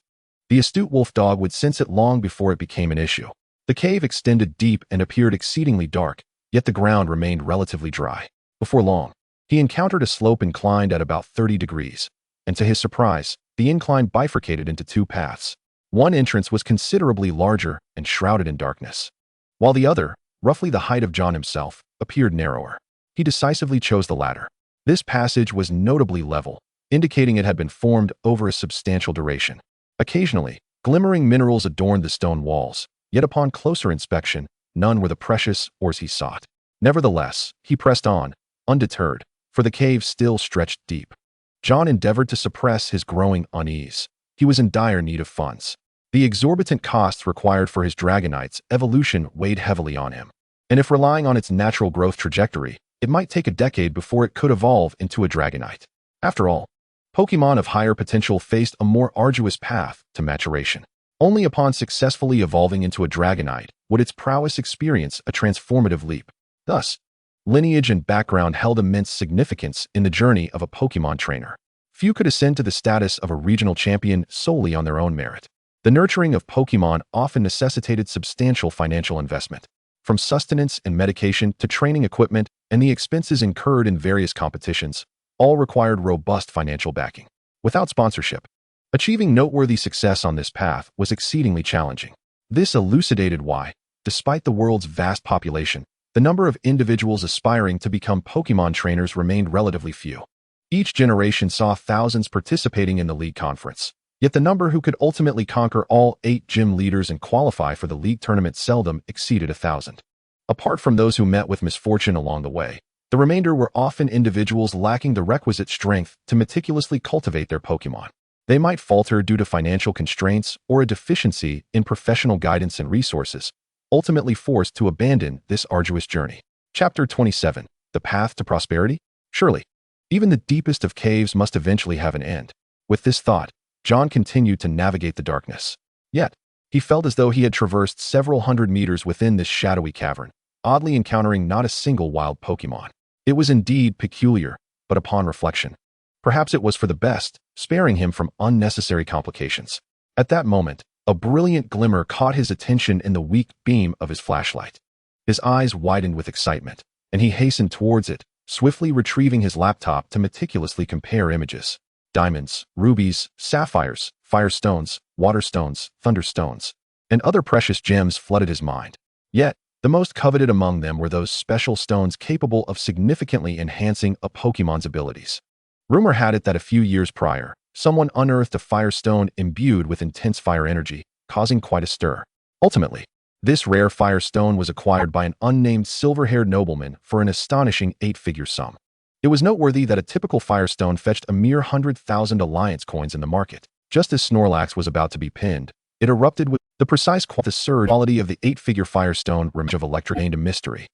the astute wolf dog would sense it long before it became an issue. The cave extended deep and appeared exceedingly dark, yet the ground remained relatively dry. Before long, he encountered a slope inclined at about 30 degrees, and to his surprise, the incline bifurcated into two paths. One entrance was considerably larger and shrouded in darkness, while the other, roughly the height of John himself, appeared narrower. He decisively chose the latter. This passage was notably level, indicating it had been formed over a substantial duration. Occasionally, glimmering minerals adorned the stone walls, yet upon closer inspection, none were the precious ores he sought. Nevertheless, he pressed on, undeterred, for the cave still stretched deep. John endeavored to suppress his growing unease. He was in dire need of funds. The exorbitant costs required for his Dragonite's evolution weighed heavily on him, and if relying on its natural growth trajectory, it might take a decade before it could evolve into a Dragonite. After all, Pokémon of higher potential faced a more arduous path to maturation. Only upon successfully evolving into a Dragonite would its prowess experience a transformative leap. Thus, lineage and background held immense significance in the journey of a Pokémon trainer. Few could ascend to the status of a regional champion solely on their own merit. The nurturing of Pokémon often necessitated substantial financial investment, from sustenance and medication to training equipment and the expenses incurred in various competitions, all required robust financial backing. Without sponsorship, achieving noteworthy success on this path was exceedingly challenging. This elucidated why, despite the world's vast population, the number of individuals aspiring to become Pokémon trainers remained relatively few. Each generation saw thousands participating in the league conference, yet the number who could ultimately conquer all 8 gym leaders and qualify for the league tournament seldom exceeded 1,000. Apart from those who met with misfortune along the way, the remainder were often individuals lacking the requisite strength to meticulously cultivate their Pokémon. They might falter due to financial constraints or a deficiency in professional guidance and resources, ultimately forced to abandon this arduous journey. Chapter 27. The Path to Prosperity? Surely, even the deepest of caves must eventually have an end. With this thought, John continued to navigate the darkness. Yet, he felt as though he had traversed several hundred meters within this shadowy cavern, oddly encountering not a single wild Pokémon. It was indeed peculiar, but upon reflection, perhaps it was for the best, sparing him from unnecessary complications. At that moment, a brilliant glimmer caught his attention in the weak beam of his flashlight. His eyes widened with excitement, and he hastened towards it, swiftly retrieving his laptop to meticulously compare images. Diamonds, rubies, sapphires, firestones, waterstones, thunderstones, and other precious gems flooded his mind. Yet, the most coveted among them were those special stones capable of significantly enhancing a Pokémon's abilities. Rumor had it that a few years prior, someone unearthed a firestone imbued with intense fire energy, causing quite a stir. Ultimately, this rare firestone was acquired by an unnamed silver-haired nobleman for an astonishing 8-figure sum. It was noteworthy that a typical firestone fetched a mere 100,000 alliance coins in the market. Just as Snorlax was about to be pinned, it erupted with the precise the surge quality of the 8-figure firestone of electric gained a mystery.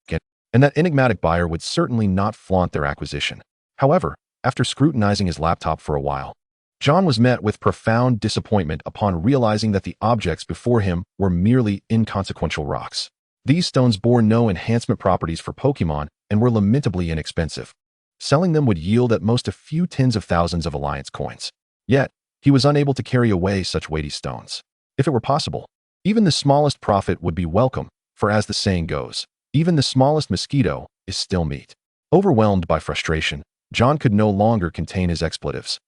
and that enigmatic buyer would certainly not flaunt their acquisition. However, after scrutinizing his laptop for a while, John was met with profound disappointment upon realizing that the objects before him were merely inconsequential rocks. These stones bore no enhancement properties for Pokémon and were lamentably inexpensive. Selling them would yield at most a few tens of thousands of Alliance coins. Yet, he was unable to carry away such weighty stones. If it were possible, even the smallest profit would be welcome, for as the saying goes, even the smallest mosquito is still meat. Overwhelmed by frustration, John could no longer contain his expletives.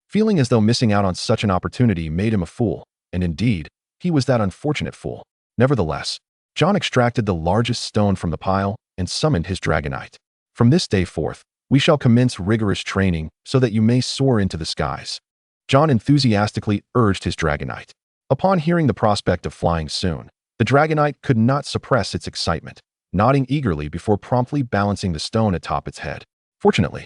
Feeling as though missing out on such an opportunity made him a fool, and indeed, he was that unfortunate fool. Nevertheless, John extracted the largest stone from the pile and summoned his Dragonite. From this day forth, we shall commence rigorous training so that you may soar into the skies. John enthusiastically urged his Dragonite. Upon hearing the prospect of flying soon, the Dragonite could not suppress its excitement, nodding eagerly before promptly balancing the stone atop its head. Fortunately,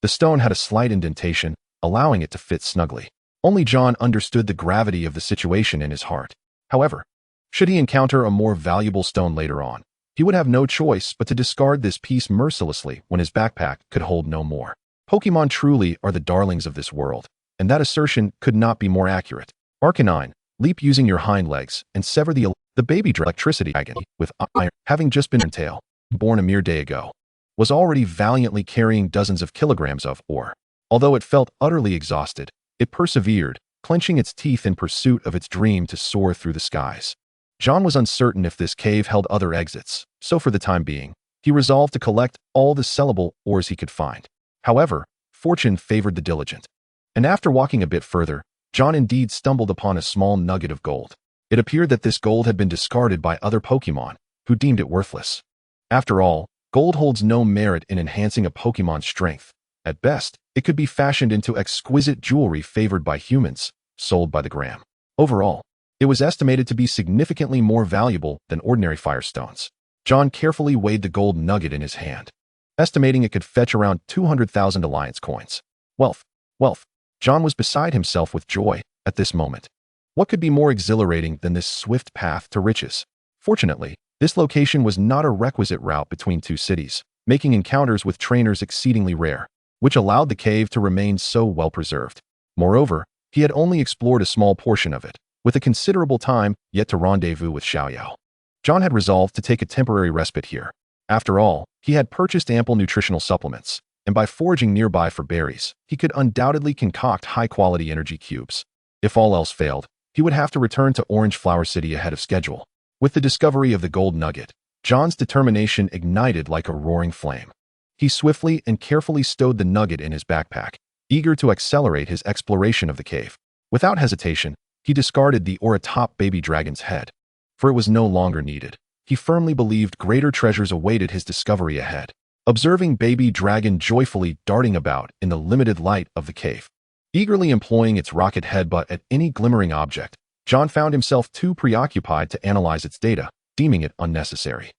the stone had a slight indentation, allowing it to fit snugly. Only John understood the gravity of the situation in his heart. However, should he encounter a more valuable stone later on, he would have no choice but to discard this piece mercilessly when his backpack could hold no more. Pokémon truly are the darlings of this world, and that assertion could not be more accurate. Arcanine, leap using your hind legs and sever the baby electricity dragon with iron, having just been tail, born a mere day ago, was already valiantly carrying dozens of kilograms of ore. Although it felt utterly exhausted, it persevered, clenching its teeth in pursuit of its dream to soar through the skies. John was uncertain if this cave held other exits, so for the time being, he resolved to collect all the sellable ores he could find. However, fortune favored the diligent, and after walking a bit further, John indeed stumbled upon a small nugget of gold. It appeared that this gold had been discarded by other Pokémon, who deemed it worthless. After all, gold holds no merit in enhancing a Pokémon's strength. At best, it could be fashioned into exquisite jewelry favored by humans, sold by the gram. Overall, it was estimated to be significantly more valuable than ordinary firestones. John carefully weighed the gold nugget in his hand, estimating it could fetch around 200,000 Alliance coins. Wealth. John was beside himself with joy at this moment. What could be more exhilarating than this swift path to riches? Fortunately, this location was not a requisite route between two cities, making encounters with trainers exceedingly rare, which allowed the cave to remain so well preserved. Moreover, he had only explored a small portion of it, with a considerable time yet to rendezvous with Xiaoyao. John had resolved to take a temporary respite here. After all, he had purchased ample nutritional supplements, and by foraging nearby for berries, he could undoubtedly concoct high-quality energy cubes. If all else failed, he would have to return to Orange Flower City ahead of schedule. With the discovery of the gold nugget, John's determination ignited like a roaring flame. He swiftly and carefully stowed the nugget in his backpack, eager to accelerate his exploration of the cave. Without hesitation, he discarded the ore atop Baby Dragon's head, for it was no longer needed. He firmly believed greater treasures awaited his discovery ahead. Observing Baby Dragon joyfully darting about in the limited light of the cave, eagerly employing its rocket headbutt at any glimmering object, John found himself too preoccupied to analyze its data, deeming it unnecessary.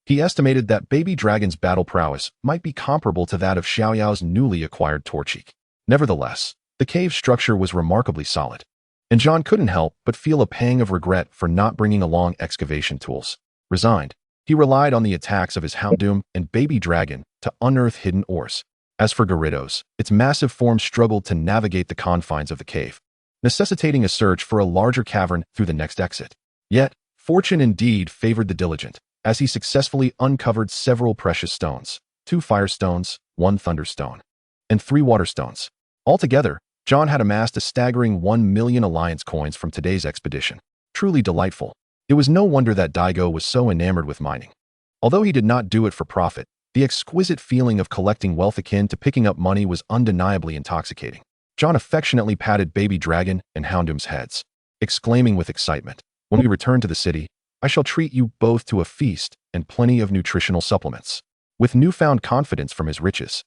He estimated that Baby Dragon's battle prowess might be comparable to that of Xiaoyao's newly acquired Torchic. Nevertheless, the cave structure was remarkably solid, and John couldn't help but feel a pang of regret for not bringing along excavation tools. Resigned, he relied on the attacks of his Houndoom and Baby Dragon to unearth hidden ores. As for Gyarados, its massive form struggled to navigate the confines of the cave, necessitating a search for a larger cavern through the next exit. Yet, fortune indeed favored the diligent, as he successfully uncovered several precious stones, 2 firestones, 1 thunderstone, and 3 waterstones. Altogether, John had amassed a staggering 1 million Alliance coins from today's expedition. Truly delightful. It was no wonder that Daigo was so enamored with mining. Although he did not do it for profit, the exquisite feeling of collecting wealth akin to picking up money was undeniably intoxicating. John affectionately patted Baby Dragon and Houndoom's heads, exclaiming with excitement, "When we return to the city, I shall treat you both to a feast and plenty of nutritional supplements." With newfound confidence from his riches,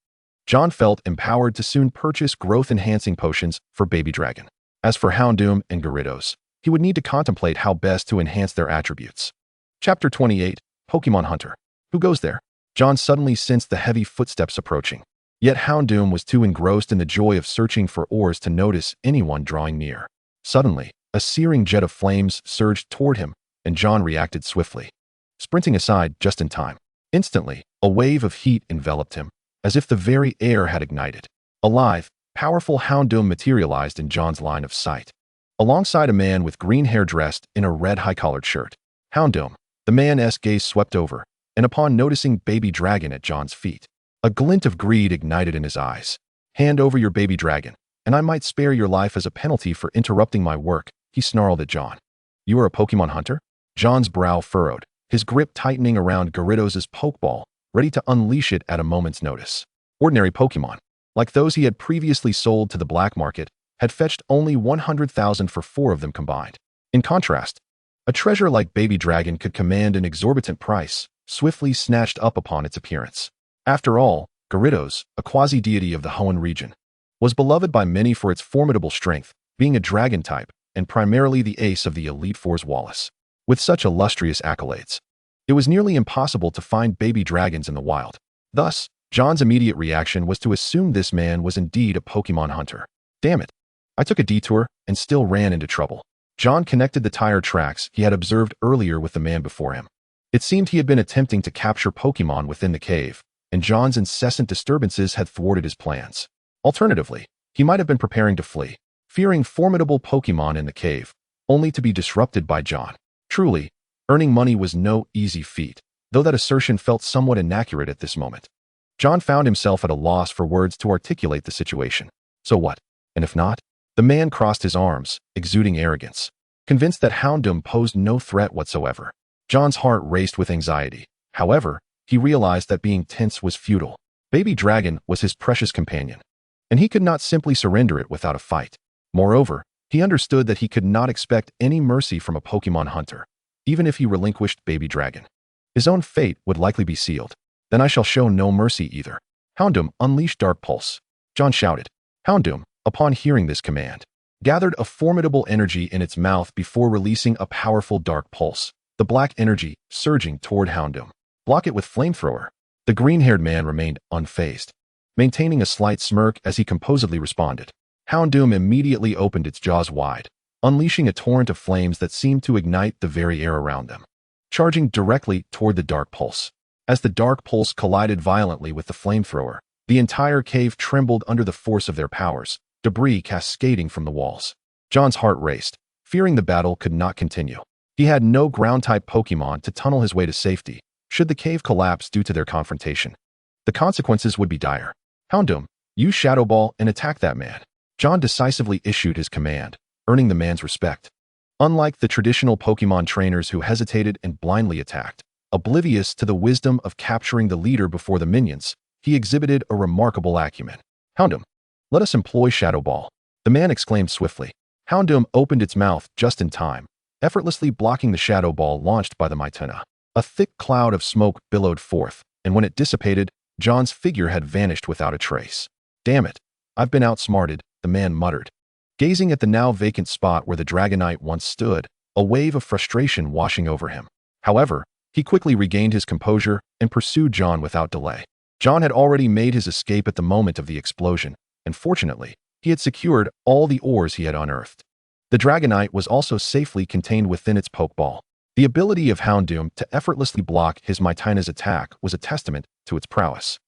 John felt empowered to soon purchase growth-enhancing potions for Baby Dragon. As for Houndoom and Gyarados, he would need to contemplate how best to enhance their attributes. Chapter 28, Pokémon Hunter. Who goes there? John suddenly sensed the heavy footsteps approaching. Yet Houndoom was too engrossed in the joy of searching for ores to notice anyone drawing near. Suddenly, a searing jet of flames surged toward him, and John reacted swiftly, sprinting aside just in time. Instantly, A wave of heat enveloped him, as if the very air had ignited. A lithe, powerful Houndoom materialized in John's line of sight, alongside a man with green hair dressed in a red high-collared shirt. Houndoom, the man's gaze swept over, and upon noticing Baby Dragon at John's feet, a glint of greed ignited in his eyes. "Hand over your baby dragon, and I might spare your life as a penalty for interrupting my work," he snarled at John. "You are a Pokemon hunter?" John's brow furrowed, his grip tightening around Gyarados' Pokeball, ready to unleash it at a moment's notice. Ordinary Pokemon, like those he had previously sold to the black market, had fetched only 100,000 for 4 of them combined. In contrast, a treasure like Baby Dragon could command an exorbitant price, swiftly snatched up upon its appearance. After all, Gyarados, a quasi-deity of the Hoenn region, was beloved by many for its formidable strength, being a dragon type, and primarily the ace of the Elite Four's Wallace. With such illustrious accolades, it was nearly impossible to find baby dragons in the wild. Thus, John's immediate reaction was to assume this man was indeed a Pokemon hunter. Damn it. I took a detour and still ran into trouble. John connected the tire tracks he had observed earlier with the man before him. It seemed he had been attempting to capture Pokemon within the cave, and John's incessant disturbances had thwarted his plans. Alternatively, he might have been preparing to flee, fearing formidable Pokemon in the cave, only to be disrupted by John. Truly, earning money was no easy feat, though that assertion felt somewhat inaccurate at this moment. John found himself at a loss for words to articulate the situation. So what? And if not? The man crossed his arms, exuding arrogance, convinced that Houndoom posed no threat whatsoever. John's heart raced with anxiety. However, he realized that being tense was futile. Baby Dragon was his precious companion, and he could not simply surrender it without a fight. Moreover, he understood that he could not expect any mercy from a Pokemon hunter, even if he relinquished Baby Dragon. His own fate would likely be sealed. Then I shall show no mercy either. Houndoom, unleash Dark Pulse, John shouted. Houndoom, upon hearing this command, gathered a formidable energy in its mouth before releasing a powerful Dark Pulse, the black energy surging toward Houndoom. Block it with Flamethrower. The green-haired man remained unfazed, maintaining a slight smirk as he composedly responded. Houndoom immediately opened its jaws wide, unleashing a torrent of flames that seemed to ignite the very air around them, charging directly toward the Dark Pulse. As the Dark Pulse collided violently with the Flamethrower, the entire cave trembled under the force of their powers, debris cascading from the walls. John's heart raced, fearing the battle could not continue. He had no ground-type Pokemon to tunnel his way to safety, should the cave collapse due to their confrontation. The consequences would be dire. Houndoom, use Shadow Ball and attack that man. John decisively issued his command, earning the man's respect. Unlike the traditional Pokemon trainers who hesitated and blindly attacked, oblivious to the wisdom of capturing the leader before the minions, he exhibited a remarkable acumen. Houndoom, let us employ Shadow Ball, the man exclaimed swiftly. Houndoom opened its mouth just in time, effortlessly blocking the Shadow Ball launched by the Mytena. A thick cloud of smoke billowed forth, and when it dissipated, John's figure had vanished without a trace. Damn it, I've been outsmarted, the man muttered. Gazing at the now vacant spot where the Dragonite once stood, a wave of frustration washing over him. However, he quickly regained his composure and pursued John without delay. John had already made his escape at the moment of the explosion, and fortunately, he had secured all the ores he had unearthed. The Dragonite was also safely contained within its Pokeball. The ability of Houndoom to effortlessly block his Mytena's attack was a testament to its prowess,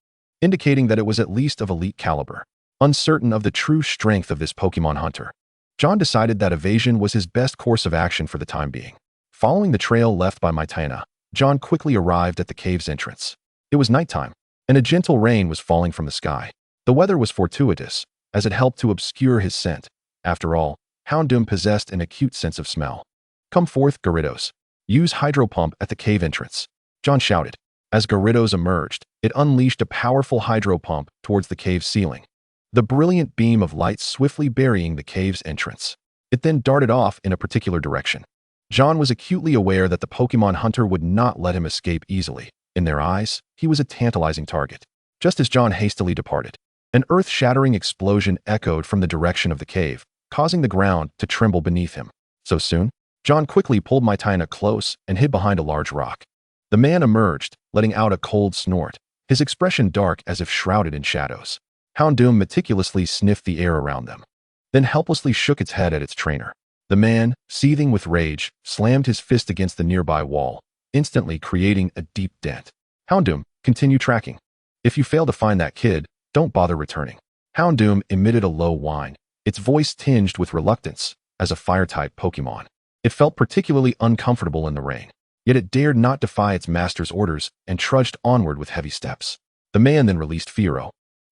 indicating that it was at least of elite caliber. Uncertain of the true strength of this Pokemon hunter, John decided that evasion was his best course of action for the time being. Following the trail left by Mytena, John quickly arrived at the cave's entrance. It was nighttime, and a gentle rain was falling from the sky. The weather was fortuitous, as it helped to obscure his scent. After all, Houndoom possessed an acute sense of smell. Come forth, Gyarados. Use Hydro Pump at the cave entrance, John shouted. As Gyarados emerged, it unleashed a powerful Hydro Pump towards the cave's ceiling, the brilliant beam of light swiftly burying the cave's entrance. It then darted off in a particular direction. John was acutely aware that the Pokemon hunter would not let him escape easily. In their eyes, he was a tantalizing target. Just as John hastily departed, an earth-shattering explosion echoed from the direction of the cave, causing the ground to tremble beneath him. So soon, John quickly pulled Mytena close and hid behind a large rock. The man emerged, letting out a cold snort, his expression dark as if shrouded in shadows. Houndoom meticulously sniffed the air around them, then helplessly shook its head at its trainer. The man, seething with rage, slammed his fist against the nearby wall, instantly creating a deep dent. Houndoom, Continue tracking. If you fail to find that kid, don't bother returning. Houndoom emitted a low whine, its voice tinged with reluctance as a fire-type Pokémon. It felt particularly uncomfortable in the rain, yet it dared not defy its master's orders and trudged onward with heavy steps. The man then released Fearow,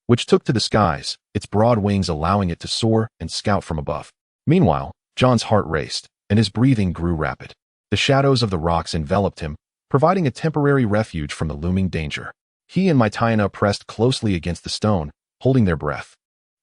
which took to the skies, its broad wings allowing it to soar and scout from above. Meanwhile, John's heart raced, and his breathing grew rapid. The shadows of the rocks enveloped him, providing a temporary refuge from the looming danger. He and Mytina pressed closely against the stone, holding their breath,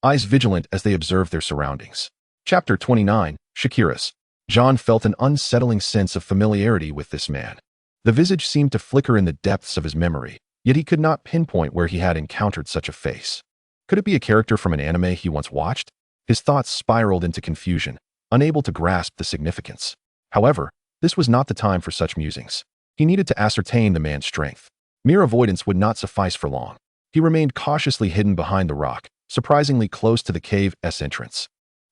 eyes vigilant as they observed their surroundings. Chapter 29, Shakiras. John felt an unsettling sense of familiarity with this man. The visage seemed to flicker in the depths of his memory, yet he could not pinpoint where he had encountered such a face. Could it be a character from an anime he once watched? His thoughts spiraled into confusion, unable to grasp the significance. However, this was not the time for such musings. He needed to ascertain the man's strength. Mere avoidance would not suffice for long. He remained cautiously hidden behind the rock, surprisingly close to the cave's entrance.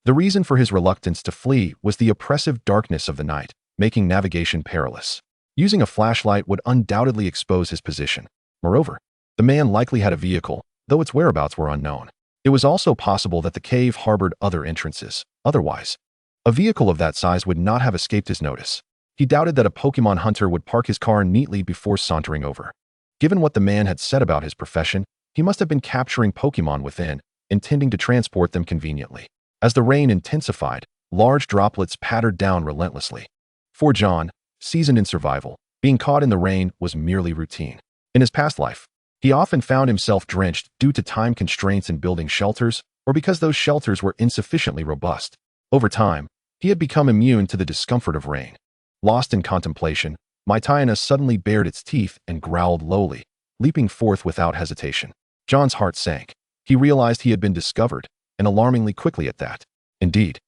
The reason for his reluctance to flee was the oppressive darkness of the night, making navigation perilous. Using a flashlight would undoubtedly expose his position. Moreover, the man likely had a vehicle, though its whereabouts were unknown. It was also possible that the cave harbored other entrances. Otherwise, a vehicle of that size would not have escaped his notice. He doubted that a Pokémon hunter would park his car neatly before sauntering over. Given what the man had said about his profession, he must have been capturing Pokémon within, intending to transport them conveniently. As the rain intensified, large droplets pattered down relentlessly. For John, seasoned in survival, being caught in the rain was merely routine. In his past life, he often found himself drenched due to time constraints in building shelters or because those shelters were insufficiently robust. Over time, he had become immune to the discomfort of rain. Lost in contemplation, Mytina suddenly bared its teeth and growled lowly, leaping forth without hesitation. John's heart sank. He realized he had been discovered, and alarmingly quickly at that. Indeed,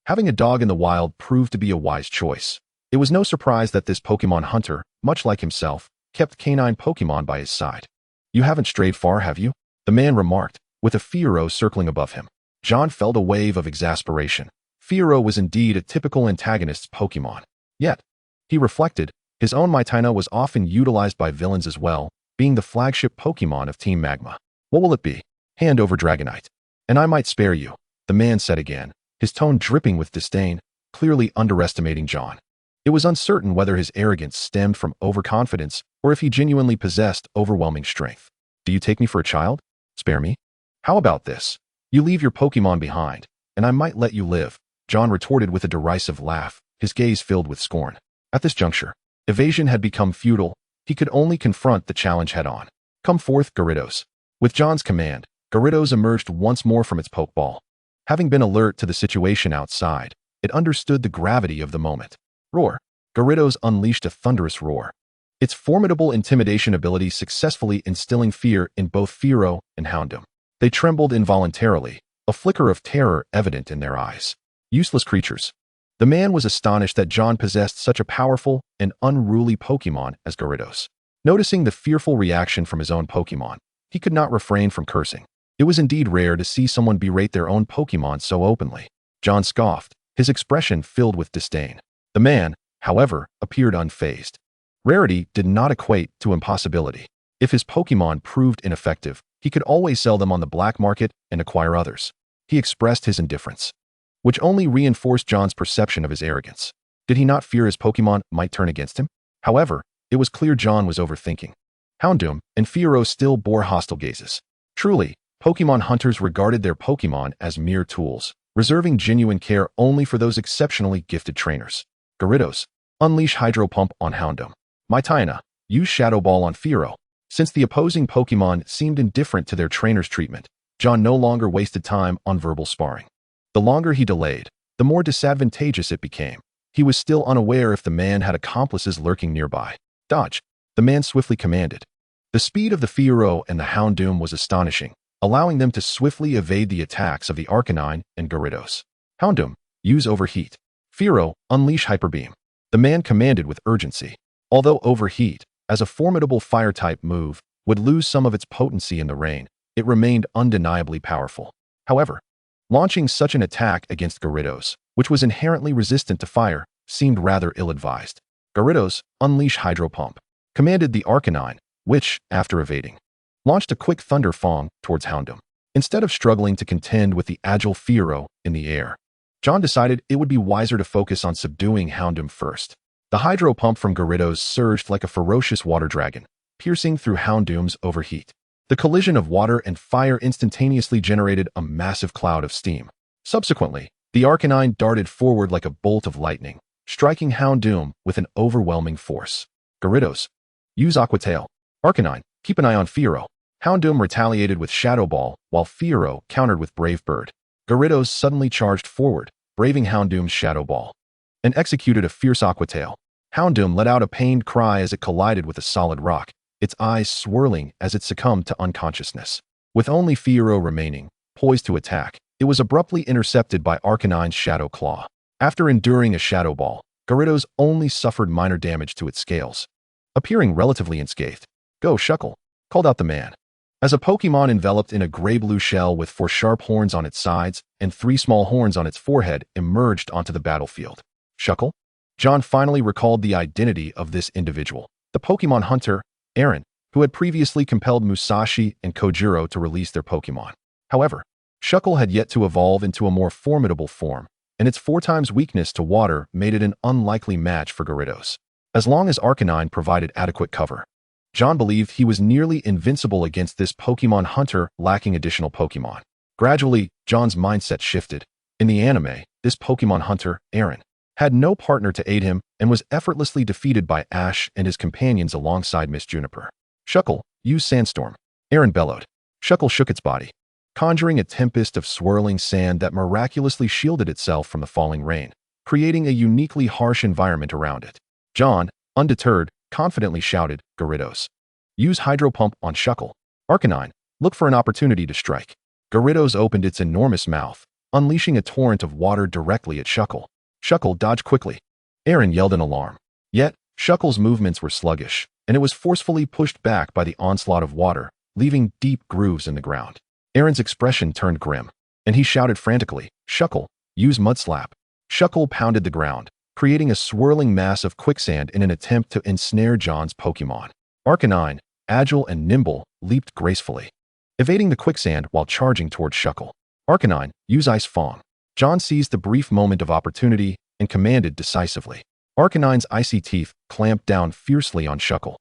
having a dog in the wild proved to be a wise choice. It was no surprise that this Pokémon hunter, much like himself, kept canine Pokémon by his side. You haven't strayed far, have you? The man remarked, with a Fearow circling above him. John felt a wave of exasperation. Fearow was indeed a typical antagonist's Pokémon. Yet, he reflected, his own Mytina was often utilized by villains as well, being the flagship Pokémon of Team Magma. What will it be? Hand over Dragonite. And I might spare you, the man said again, his tone dripping with disdain, clearly underestimating John. It was uncertain whether his arrogance stemmed from overconfidence or if he genuinely possessed overwhelming strength. Do you take me for a child? Spare me? How about this? You leave your Pokémon behind, and I might let you live, John retorted with a derisive laugh, his gaze filled with scorn. At this juncture, evasion had become futile. He could only confront the challenge head-on. Come forth, Gyarados. With John's command, Gyarados emerged once more from its pokeball. Having been alert to the situation outside, it understood the gravity of the moment. Roar. Gyarados unleashed a thunderous roar, its formidable intimidation ability successfully instilling fear in both Fearow and Houndoom. They trembled involuntarily, a flicker of terror evident in their eyes. Useless creatures. The man was astonished that John possessed such a powerful and unruly Pokémon as Gyarados. Noticing the fearful reaction from his own Pokémon, he could not refrain from cursing. It was indeed rare to see someone berate their own Pokémon so openly. John scoffed, his expression filled with disdain. The man, however, appeared unfazed. Rarity did not equate to impossibility. If his Pokémon proved ineffective, he could always sell them on the black market and acquire others. He expressed his indifference, which only reinforced John's perception of his arrogance. Did he not fear his Pokémon might turn against him? However, it was clear John was overthinking. Houndoom and Fearow still bore hostile gazes. Truly, Pokémon hunters regarded their Pokémon as mere tools, reserving genuine care only for those exceptionally gifted trainers. Gyarados, unleash Hydro Pump on Houndoom. Mytina, use Shadow Ball on Fearow. Since the opposing Pokémon seemed indifferent to their trainer's treatment, John no longer wasted time on verbal sparring. The longer he delayed, the more disadvantageous it became. He was still unaware if the man had accomplices lurking nearby. Dodge, the man swiftly commanded. The speed of the Fearow and the Houndoom was astonishing, allowing them to swiftly evade the attacks of the Arcanine and Gyarados. Houndoom, use Overheat. Fearow, unleash Hyper Beam. The man commanded with urgency. Although Overheat, as a formidable fire-type move, would lose some of its potency in the rain, it remained undeniably powerful. However, launching such an attack against Gyarados, which was inherently resistant to fire, seemed rather ill-advised. Gyarados, unleash Hydro Pump, commanded the Arcanine, which, after evading, launched a quick thunder fong towards Houndoom. Instead of struggling to contend with the agile Fiero in the air, John decided it would be wiser to focus on subduing Houndoom first. The hydro pump from Gyarados surged like a ferocious water dragon, piercing through Houndoom's overheat. The collision of water and fire instantaneously generated a massive cloud of steam. Subsequently, the Arcanine darted forward like a bolt of lightning, striking Houndoom with an overwhelming force. Gyarados, use Aqua Tail. Arcanine, keep an eye on Fiero. Houndoom retaliated with Shadow Ball, while Fiero countered with Brave Bird. Gyarados suddenly charged forward, braving Houndoom's Shadow Ball, and executed a fierce Aqua Tail. Houndoom let out a pained cry as it collided with a solid rock, its eyes swirling as it succumbed to unconsciousness. With only Fiero remaining, poised to attack, it was abruptly intercepted by Arcanine's Shadow Claw. After enduring a Shadow Ball, Gyarados only suffered minor damage to its scales, appearing relatively unscathed. "Go, Shuckle," called out the man, as a Pokémon enveloped in a gray-blue shell with 4 sharp horns on its sides and 3 small horns on its forehead emerged onto the battlefield. Shuckle? John finally recalled the identity of this individual, the Pokémon hunter, Aaron, who had previously compelled Musashi and Kojiro to release their Pokémon. However, Shuckle had yet to evolve into a more formidable form, and its 4 times weakness to water made it an unlikely match for Gyarados. As long as Arcanine provided adequate cover, John believed he was nearly invincible against this Pokémon hunter lacking additional Pokémon. Gradually, John's mindset shifted. In the anime, this Pokémon hunter, Aaron, had no partner to aid him and was effortlessly defeated by Ash and his companions alongside Miss Juniper. "Shuckle, use Sandstorm," Aaron bellowed. Shuckle shook its body, conjuring a tempest of swirling sand that miraculously shielded itself from the falling rain, creating a uniquely harsh environment around it. John, undeterred, confidently shouted, "Gyarados, use Hydro Pump on Shuckle. Arcanine, look for an opportunity to strike." Gyarados opened its enormous mouth, unleashing a torrent of water directly at Shuckle. Shuckle dodged quickly. Aaron yelled in alarm. Yet, Shuckle's movements were sluggish, and it was forcefully pushed back by the onslaught of water, leaving deep grooves in the ground. Aaron's expression turned grim, and he shouted frantically, "Shuckle, use Mud Slap." Shuckle pounded the ground, creating a swirling mass of quicksand in an attempt to ensnare John's Pokémon. Arcanine, agile and nimble, leaped gracefully, evading the quicksand while charging towards Shuckle. Arcanine, use Ice Fong. John seized the brief moment of opportunity and commanded decisively. Arcanine's icy teeth clamped down fiercely on Shuckle,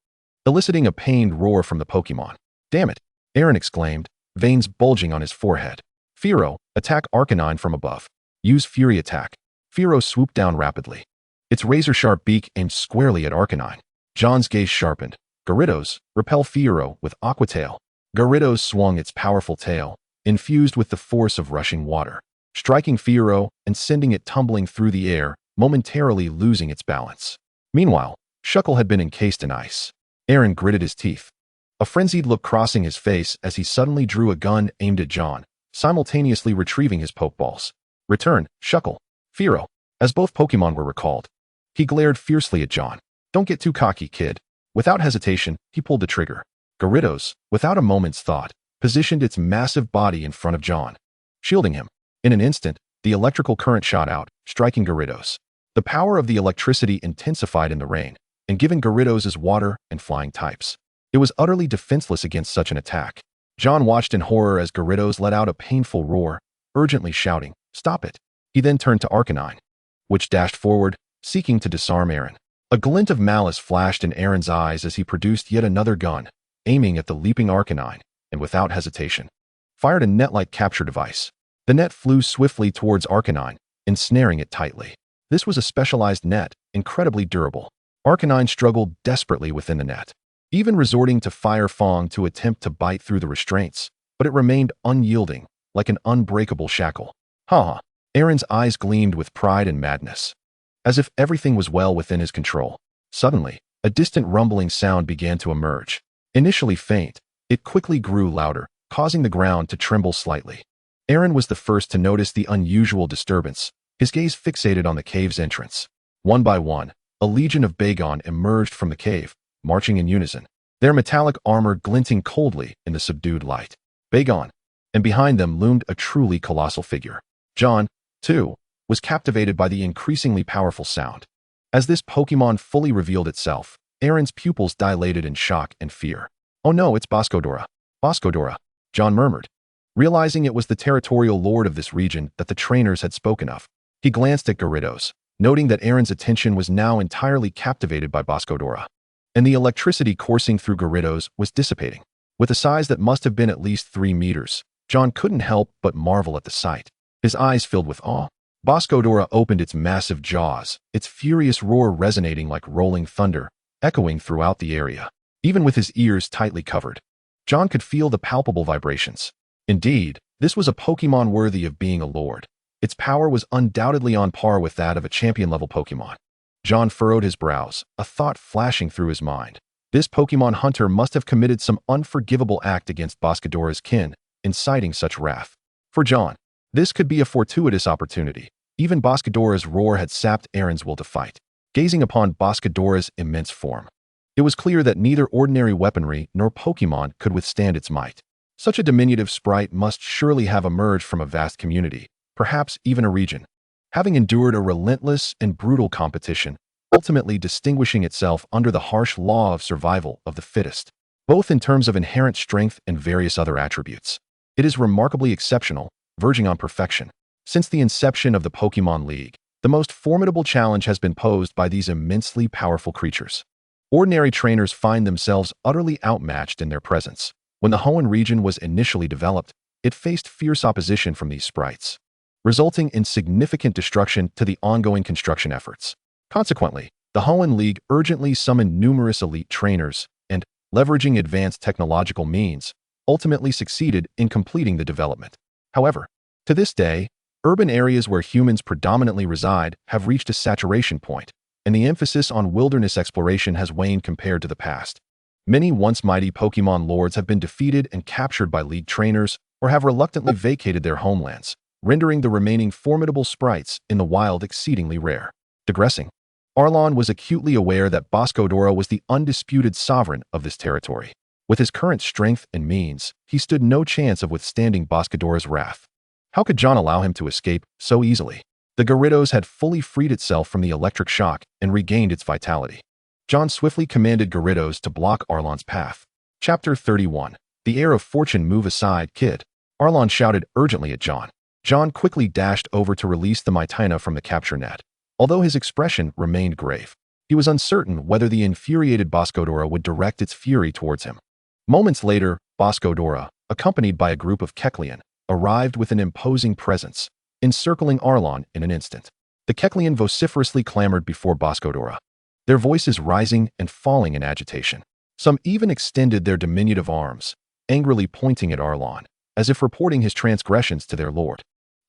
eliciting a pained roar from the Pokémon. "Damn it!" Aaron exclaimed, veins bulging on his forehead. Fiero, attack Arcanine from above. Use Fury Attack. Fiero swooped down rapidly, its razor-sharp beak aimed squarely at Arcanine. John's gaze sharpened. Gyarados, repel Fiero with Aqua Tail. Gyarados swung its powerful tail, infused with the force of rushing water, striking Fiero and sending it tumbling through the air, momentarily losing its balance. Meanwhile, Shuckle had been encased in ice. Aaron gritted his teeth, a frenzied look crossing his face as he suddenly drew a gun aimed at John, simultaneously retrieving his Pokeballs. "Return, Shuckle." Fiero, as both Pokémon were recalled. He glared fiercely at John. "Don't get too cocky, kid." Without hesitation, he pulled the trigger. Gyarados, without a moment's thought, positioned its massive body in front of John, shielding him. In an instant, the electrical current shot out, striking Gyarados. The power of the electricity intensified in the rain, and giving Gyarados' water and flying types. It was utterly defenseless against such an attack. John watched in horror as Gyarados let out a painful roar, urgently shouting, "Stop it." He then turned to Arcanine, which dashed forward, seeking to disarm Aaron. A glint of malice flashed in Aaron's eyes as he produced yet another gun, aiming at the leaping Arcanine, and without hesitation, fired a net-like capture device. The net flew swiftly towards Arcanine, ensnaring it tightly. This was a specialized net, incredibly durable. Arcanine struggled desperately within the net, even resorting to Fire Fong to attempt to bite through the restraints, but it remained unyielding, like an unbreakable shackle. Ha! Aaron's eyes gleamed with pride and madness, as if everything was well within his control. Suddenly, a distant rumbling sound began to emerge. Initially faint, it quickly grew louder, causing the ground to tremble slightly. Aaron was the first to notice the unusual disturbance, his gaze fixated on the cave's entrance. One by one, a legion of Bagon emerged from the cave, marching in unison, their metallic armor glinting coldly in the subdued light. Bagon, and behind them loomed a truly colossal figure. John, too, was captivated by the increasingly powerful sound. As this Pokémon fully revealed itself, Aaron's pupils dilated in shock and fear. Oh no, it's Boscodora. Boscodora, John murmured, realizing it was the territorial lord of this region that the trainers had spoken of. He glanced at Gyarados, noting that Aaron's attention was now entirely captivated by Boscodora, and the electricity coursing through Gyarados was dissipating. With a size that must have been at least 3 meters, John couldn't help but marvel at the sight. His eyes filled with awe. Boscodora opened its massive jaws, its furious roar resonating like rolling thunder, echoing throughout the area. Even with his ears tightly covered, John could feel the palpable vibrations. Indeed, this was a Pokémon worthy of being a lord. Its power was undoubtedly on par with that of a champion-level Pokémon. John furrowed his brows, a thought flashing through his mind. This Pokémon hunter must have committed some unforgivable act against Boscodora's kin, inciting such wrath. For John, this could be a fortuitous opportunity. Even Boscodora's roar had sapped Aaron's will to fight. Gazing upon Boscodora's immense form, it was clear that neither ordinary weaponry nor Pokémon could withstand its might. Such a diminutive sprite must surely have emerged from a vast community, perhaps even a region, having endured a relentless and brutal competition, ultimately distinguishing itself under the harsh law of survival of the fittest, both in terms of inherent strength and various other attributes. It is remarkably exceptional, verging on perfection. Since the inception of the Pokémon League, the most formidable challenge has been posed by these immensely powerful creatures. Ordinary trainers find themselves utterly outmatched in their presence. When the Hoenn region was initially developed, it faced fierce opposition from these sprites, resulting in significant destruction to the ongoing construction efforts. Consequently, the Hoenn League urgently summoned numerous elite trainers and, leveraging advanced technological means, ultimately succeeded in completing the development. However, to this day, urban areas where humans predominantly reside have reached a saturation point, and the emphasis on wilderness exploration has waned compared to the past. Many once mighty Pokémon lords have been defeated and captured by League trainers or have reluctantly vacated their homelands, rendering the remaining formidable sprites in the wild exceedingly rare. Digressing, Arlon was acutely aware that Boscodora was the undisputed sovereign of this territory. With his current strength and means, he stood no chance of withstanding Boscodora's wrath. How could John allow him to escape so easily? The Gyarados had fully freed itself from the electric shock and regained its vitality. John swiftly commanded Gyarados to block Arlon's path. Chapter 31. The Heir of Fortune, move aside, kid. Arlon shouted urgently at John. John quickly dashed over to release the Mytina from the capture net. Although his expression remained grave, he was uncertain whether the infuriated Boscodora would direct its fury towards him. Moments later, Boscodora, accompanied by a group of Kecleon, arrived with an imposing presence, encircling Arlon in an instant. The Kecleon vociferously clamored before Boscodora, their voices rising and falling in agitation. Some even extended their diminutive arms, angrily pointing at Arlon, as if reporting his transgressions to their lord.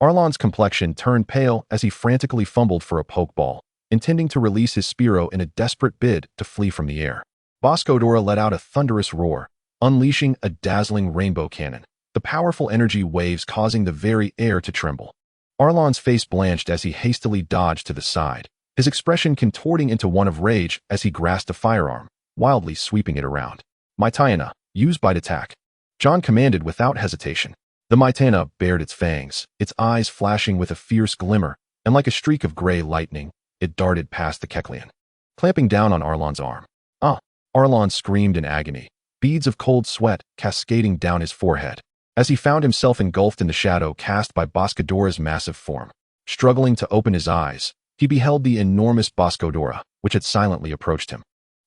Arlon's complexion turned pale as he frantically fumbled for a pokeball, intending to release his Spearow in a desperate bid to flee from the air. Boscodora let out a thunderous roar, unleashing a dazzling rainbow cannon, the powerful energy waves causing the very air to tremble. Arlon's face blanched as he hastily dodged to the side, his expression contorting into one of rage as he grasped a firearm, wildly sweeping it around. Mytina, use bite attack. John commanded without hesitation. The Mytina bared its fangs, its eyes flashing with a fierce glimmer, and like a streak of gray lightning, it darted past the Kecleon, clamping down on Arlon's arm. Ah! Arlon screamed in agony, beads of cold sweat cascading down his forehead, as he found himself engulfed in the shadow cast by Boscodora's massive form. Struggling to open his eyes, he beheld the enormous Boscodora, which had silently approached him.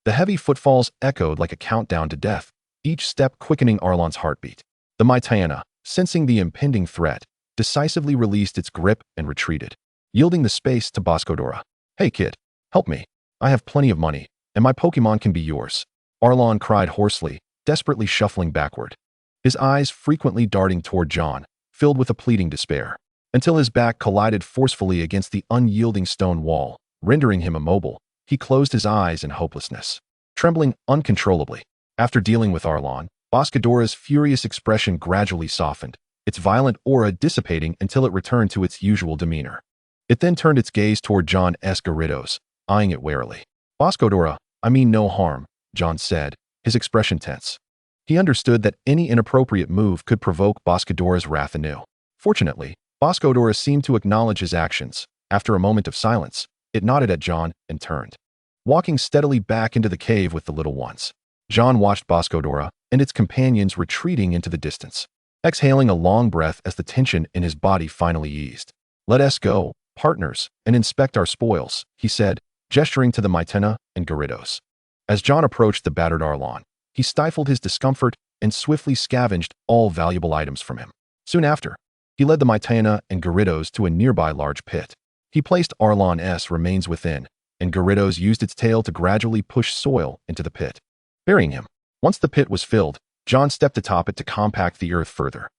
The heavy footfalls echoed like a countdown to death, each step quickening Arlon's heartbeat. The Mytina, sensing the impending threat, decisively released its grip and retreated, yielding the space to Boscodora. Hey kid, help me. I have plenty of money, and my Pokémon can be yours. Arlon cried hoarsely, desperately shuffling backward, his eyes frequently darting toward John, filled with a pleading despair, until his back collided forcefully against the unyielding stone wall, rendering him immobile. He closed his eyes in hopelessness, trembling uncontrollably. After dealing with Arlon, Boscodora's furious expression gradually softened, its violent aura dissipating until it returned to its usual demeanor. It then turned its gaze toward John's Gyarados, eyeing it warily. Boscodora, I mean no harm, John said, his expression tense. He understood that any inappropriate move could provoke Boscodora's wrath anew. Fortunately, Boscodora seemed to acknowledge his actions. After a moment of silence, it nodded at John and turned, walking steadily back into the cave with the little ones. John watched Boscodora, and its companions retreating into the distance, exhaling a long breath as the tension in his body finally eased. "Let us go, partners, and inspect our spoils," he said, gesturing to the Mytena and Gyarados. As John approached the battered Arlon, he stifled his discomfort and swiftly scavenged all valuable items from him. Soon after, he led the Mytena and Gyarados to a nearby large pit. He placed Arlon's remains within, and Gyarados used its tail to gradually push soil into the pit, burying him. Once the pit was filled, John stepped atop it to compact the earth further.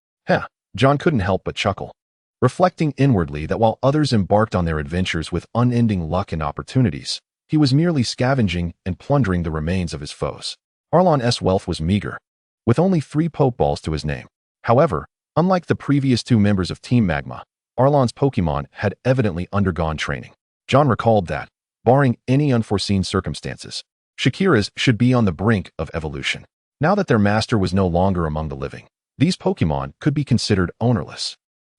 John couldn't help but chuckle, reflecting inwardly that while others embarked on their adventures with unending luck and opportunities, he was merely scavenging and plundering the remains of his foes. Arlon's wealth was meager, with only 3 Pokeballs to his name. However, unlike the previous 2 members of Team Magma, Arlon's Pokémon had evidently undergone training. John recalled that, barring any unforeseen circumstances, Shakira's should be on the brink of evolution. Now that their master was no longer among the living, these Pokémon could be considered ownerless.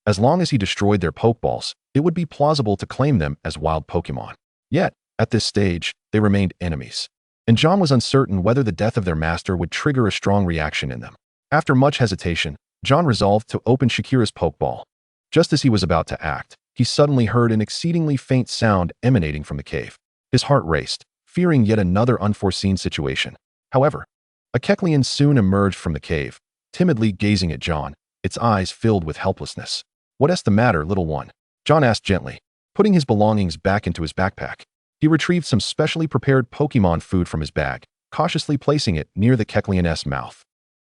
As long as he destroyed their Pokeballs, it would be plausible to claim them as wild Pokémon. Yet, at this stage, they remained enemies, and John was uncertain whether the death of their master would trigger a strong reaction in them. After much hesitation, John resolved to open Shakira's Pokeball. Just as he was about to act, he suddenly heard an exceedingly faint sound emanating from the cave. His heart raced, fearing yet another unforeseen situation. However, a Kecleon soon emerged from the cave, timidly gazing at John, its eyes filled with helplessness. "What's the matter, little one?" John asked gently, putting his belongings back into his backpack. He retrieved some specially prepared Pokémon food from his bag, cautiously placing it near the Kecleon's mouth.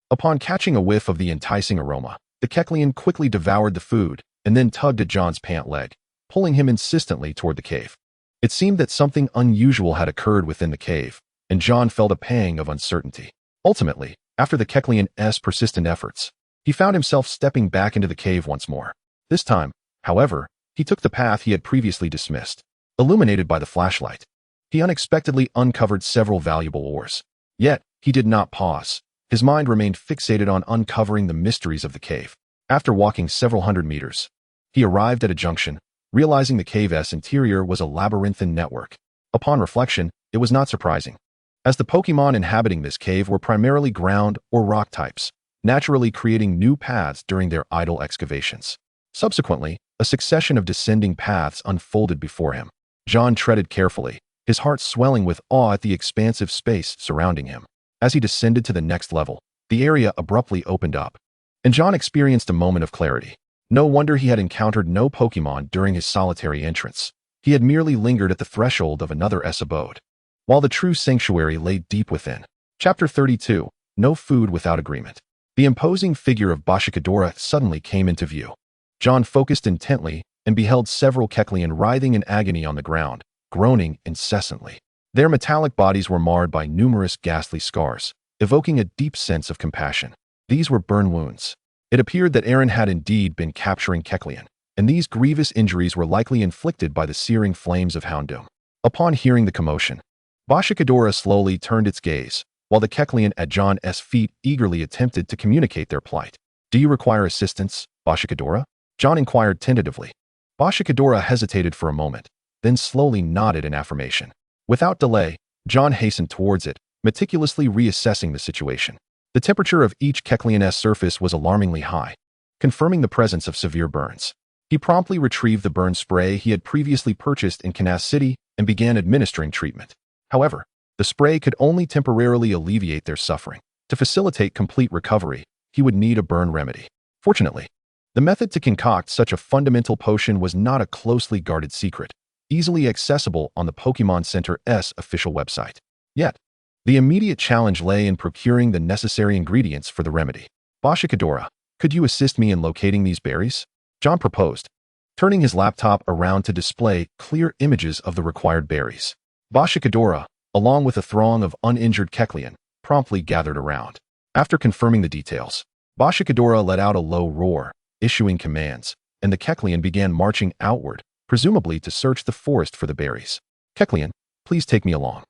Upon catching a whiff of the enticing aroma, the Kecleon quickly devoured the food and then tugged at John's pant leg, pulling him insistently toward the cave. It seemed that something unusual had occurred within the cave, and John felt a pang of uncertainty. Ultimately, after the Kecleon's persistent efforts, he found himself stepping back into the cave once more. This time, however, he took the path he had previously dismissed. Illuminated by the flashlight, he unexpectedly uncovered several valuable ores. Yet, he did not pause. His mind remained fixated on uncovering the mysteries of the cave. After walking several hundred meters, he arrived at a junction, realizing the cave's interior was a labyrinthine network. Upon reflection, it was not surprising, as the Pokémon inhabiting this cave were primarily ground or rock types, naturally creating new paths during their idle excavations. Subsequently, a succession of descending paths unfolded before him. John treaded carefully, his heart swelling with awe at the expansive space surrounding him. As he descended to the next level, the area abruptly opened up, and John experienced a moment of clarity. No wonder he had encountered no Pokémon during his solitary entrance. He had merely lingered at the threshold of another's abode, while the true sanctuary lay deep within. Chapter 32. No Food Without Agreement. The imposing figure of Boshikadora suddenly came into view. John focused intently and beheld several Kecleon writhing in agony on the ground, groaning incessantly. Their metallic bodies were marred by numerous ghastly scars, evoking a deep sense of compassion. These were burn wounds. It appeared that Aaron had indeed been capturing Kecleon, and these grievous injuries were likely inflicted by the searing flames of Houndoom. Upon hearing the commotion, Boshikadora slowly turned its gaze, while the Kecleon at John's feet eagerly attempted to communicate their plight. "Do you require assistance, Boshikadora?" John inquired tentatively. Boshikadora hesitated for a moment, then slowly nodded in affirmation. Without delay, John hastened towards it, meticulously reassessing the situation. The temperature of each Kecleon's surface was alarmingly high, confirming the presence of severe burns. He promptly retrieved the burn spray he had previously purchased in Kansas City and began administering treatment. However, the spray could only temporarily alleviate their suffering. To facilitate complete recovery, he would need a burn remedy. Fortunately, the method to concoct such a fundamental potion was not a closely guarded secret, easily accessible on the Pokémon Center's official website. Yet, the immediate challenge lay in procuring the necessary ingredients for the remedy. "Boshikadora, could you assist me in locating these berries?" John proposed, turning his laptop around to display clear images of the required berries. Boshikadora, along with a throng of uninjured Kecleon, promptly gathered around. After confirming the details, Boshikadora let out a low roar, issuing commands, and the Kecleon began marching outward, presumably to search the forest for the berries. "Kecleon, please take me along.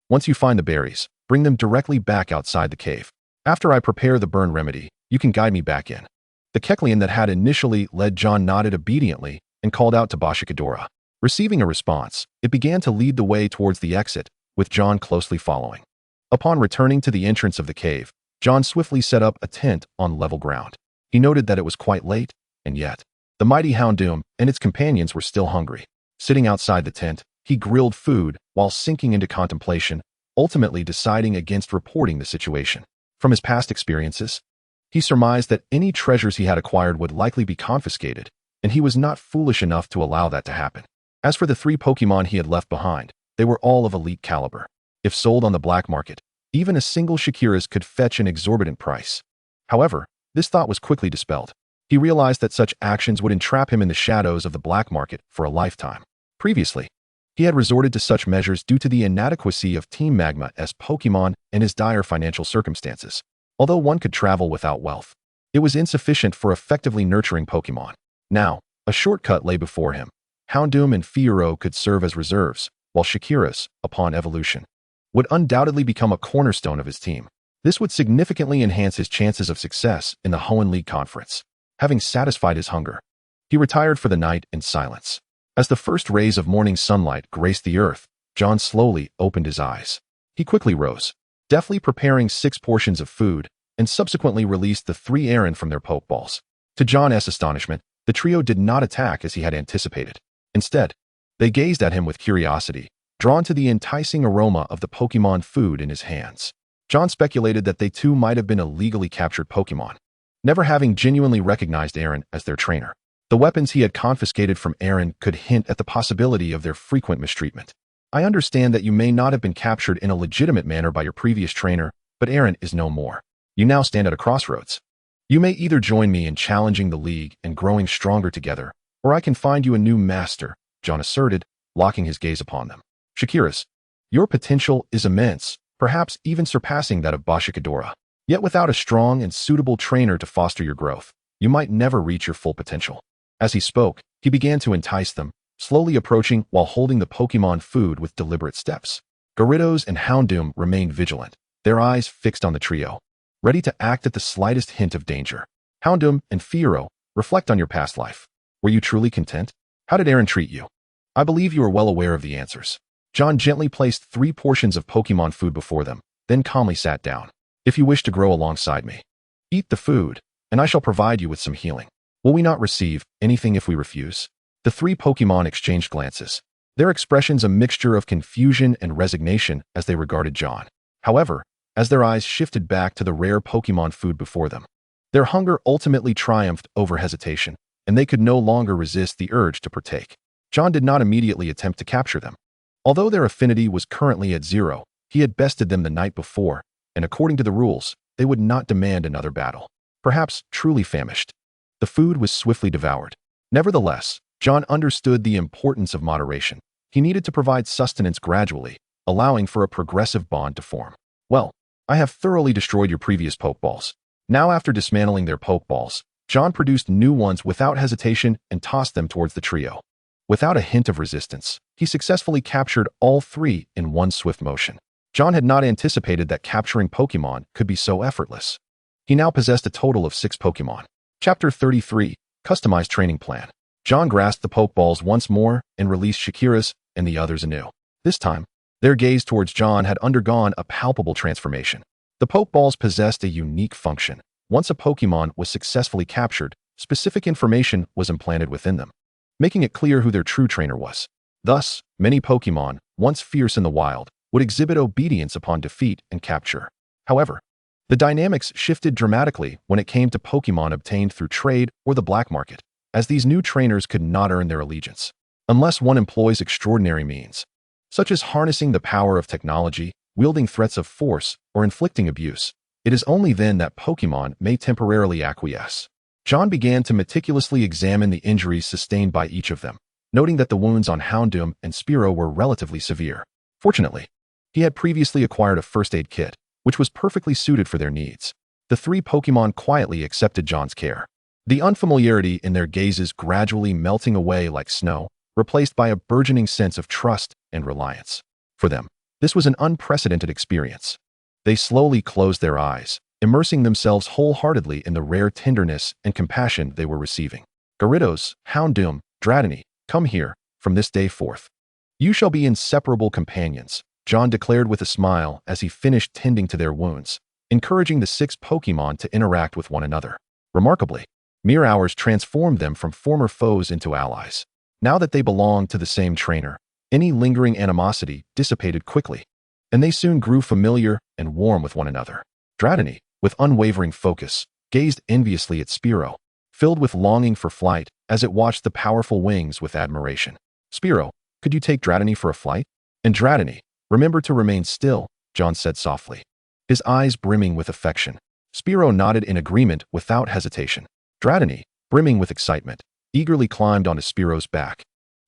Once you find the berries, bring them directly back outside the cave. After I prepare the burn remedy, you can guide me back in." The Kecleon that had initially led John nodded obediently and called out to Boshikadora. Receiving a response, it began to lead the way towards the exit, with John closely following. Upon returning to the entrance of the cave, John swiftly set up a tent on level ground. He noted that it was quite late, and yet, the mighty Houndoom and its companions were still hungry. Sitting outside the tent, he grilled food while sinking into contemplation, ultimately deciding against reporting the situation. From his past experiences, he surmised that any treasures he had acquired would likely be confiscated, and he was not foolish enough to allow that to happen. As for the 3 Pokémon he had left behind, they were all of elite caliber. If sold on the black market, even a single Shakira's could fetch an exorbitant price. However, this thought was quickly dispelled. He realized that such actions would entrap him in the shadows of the black market for a lifetime. Previously, he had resorted to such measures due to the inadequacy of Team Magma's Pokémon and his dire financial circumstances. Although one could travel without wealth, it was insufficient for effectively nurturing Pokémon. Now, a shortcut lay before him. Houndoom and Fiero could serve as reserves, while Shakira's, upon evolution, would undoubtedly become a cornerstone of his team. This would significantly enhance his chances of success in the Hoenn League Conference. Having satisfied his hunger, he retired for the night in silence. As the first rays of morning sunlight graced the earth, John slowly opened his eyes. He quickly rose, deftly preparing 6 portions of food, and subsequently released the 3 Aaron from their Pokeballs. To John's astonishment, the trio did not attack as he had anticipated. Instead, they gazed at him with curiosity, drawn to the enticing aroma of the Pokemon food in his hands. John speculated that they too might have been illegally captured Pokemon, never having genuinely recognized Aaron as their trainer. The weapons he had confiscated from Aaron could hint at the possibility of their frequent mistreatment. I understand that you may not have been captured in a legitimate manner by your previous trainer, but Aaron is no more. You now stand at a crossroads. You may either join me in challenging the league and growing stronger together, or I can find you a new master, John asserted, locking his gaze upon them. Shakira's, your potential is immense, perhaps even surpassing that of Bashikadora. Yet without a strong and suitable trainer to foster your growth, you might never reach your full potential. As he spoke, he began to entice them, slowly approaching while holding the Pokemon food with deliberate steps. Gyarados and Houndoom remained vigilant, their eyes fixed on the trio, ready to act at the slightest hint of danger. Houndoom and Fiero, reflect on your past life. Were you truly content? How did Aaron treat you? I believe you are well aware of the answers. John gently placed 3 portions of Pokemon food before them, then calmly sat down. If you wish to grow alongside me, eat the food, and I shall provide you with some healing. Will we not receive anything if we refuse? The 3 Pokemon exchanged glances, their expressions a mixture of confusion and resignation as they regarded John. However, as their eyes shifted back to the rare Pokemon food before them, their hunger ultimately triumphed over hesitation, and they could no longer resist the urge to partake. John did not immediately attempt to capture them. Although their affinity was currently at 0, he had bested them the night before, and according to the rules, they would not demand another battle. Perhaps truly famished, the food was swiftly devoured. Nevertheless, John understood the importance of moderation. He needed to provide sustenance gradually, allowing for a progressive bond to form. Well, I have thoroughly destroyed your previous Pokeballs. Now, after dismantling their Pokeballs, John produced new ones without hesitation and tossed them towards the trio. Without a hint of resistance, he successfully captured all 3 in one swift motion. John had not anticipated that capturing Pokemon could be so effortless. He now possessed a total of 6 Pokemon. Chapter 33, Customized Training Plan. John grasped the Pokeballs once more and released Shakira's and the others anew. This time, their gaze towards John had undergone a palpable transformation. The Pokeballs possessed a unique function. Once a Pokemon was successfully captured, specific information was implanted within them, making it clear who their true trainer was. Thus, many Pokemon, once fierce in the wild, would exhibit obedience upon defeat and capture. However, the dynamics shifted dramatically when it came to Pokemon obtained through trade or the black market, as these new trainers could not earn their allegiance unless one employs extraordinary means, such as harnessing the power of technology, wielding threats of force, or inflicting abuse. It is only then that Pokemon may temporarily acquiesce. John began to meticulously examine the injuries sustained by each of them, noting that the wounds on Houndoom and Spearow were relatively severe. Fortunately, he had previously acquired a first aid kit, which was perfectly suited for their needs. The 3 Pokemon quietly accepted John's care, the unfamiliarity in their gazes gradually melting away like snow, replaced by a burgeoning sense of trust and reliance. For them, this was an unprecedented experience. They slowly closed their eyes, immersing themselves wholeheartedly in the rare tenderness and compassion they were receiving. Gyarados, Houndoom, Dratini, come here, from this day forth. You shall be inseparable companions, John declared with a smile as he finished tending to their wounds, encouraging the 6 Pokémon to interact with one another. Remarkably, mere hours transformed them from former foes into allies. Now that they belonged to the same trainer, any lingering animosity dissipated quickly, and they soon grew familiar and warm with one another. Dratini, with unwavering focus, gazed enviously at Spearow, filled with longing for flight as it watched the powerful wings with admiration. "Spearow, could you take Dratini for a flight?" "And Dratini, remember to remain still," John said softly, his eyes brimming with affection. Spearow nodded in agreement without hesitation. Dratini, brimming with excitement, eagerly climbed onto Spearow's back,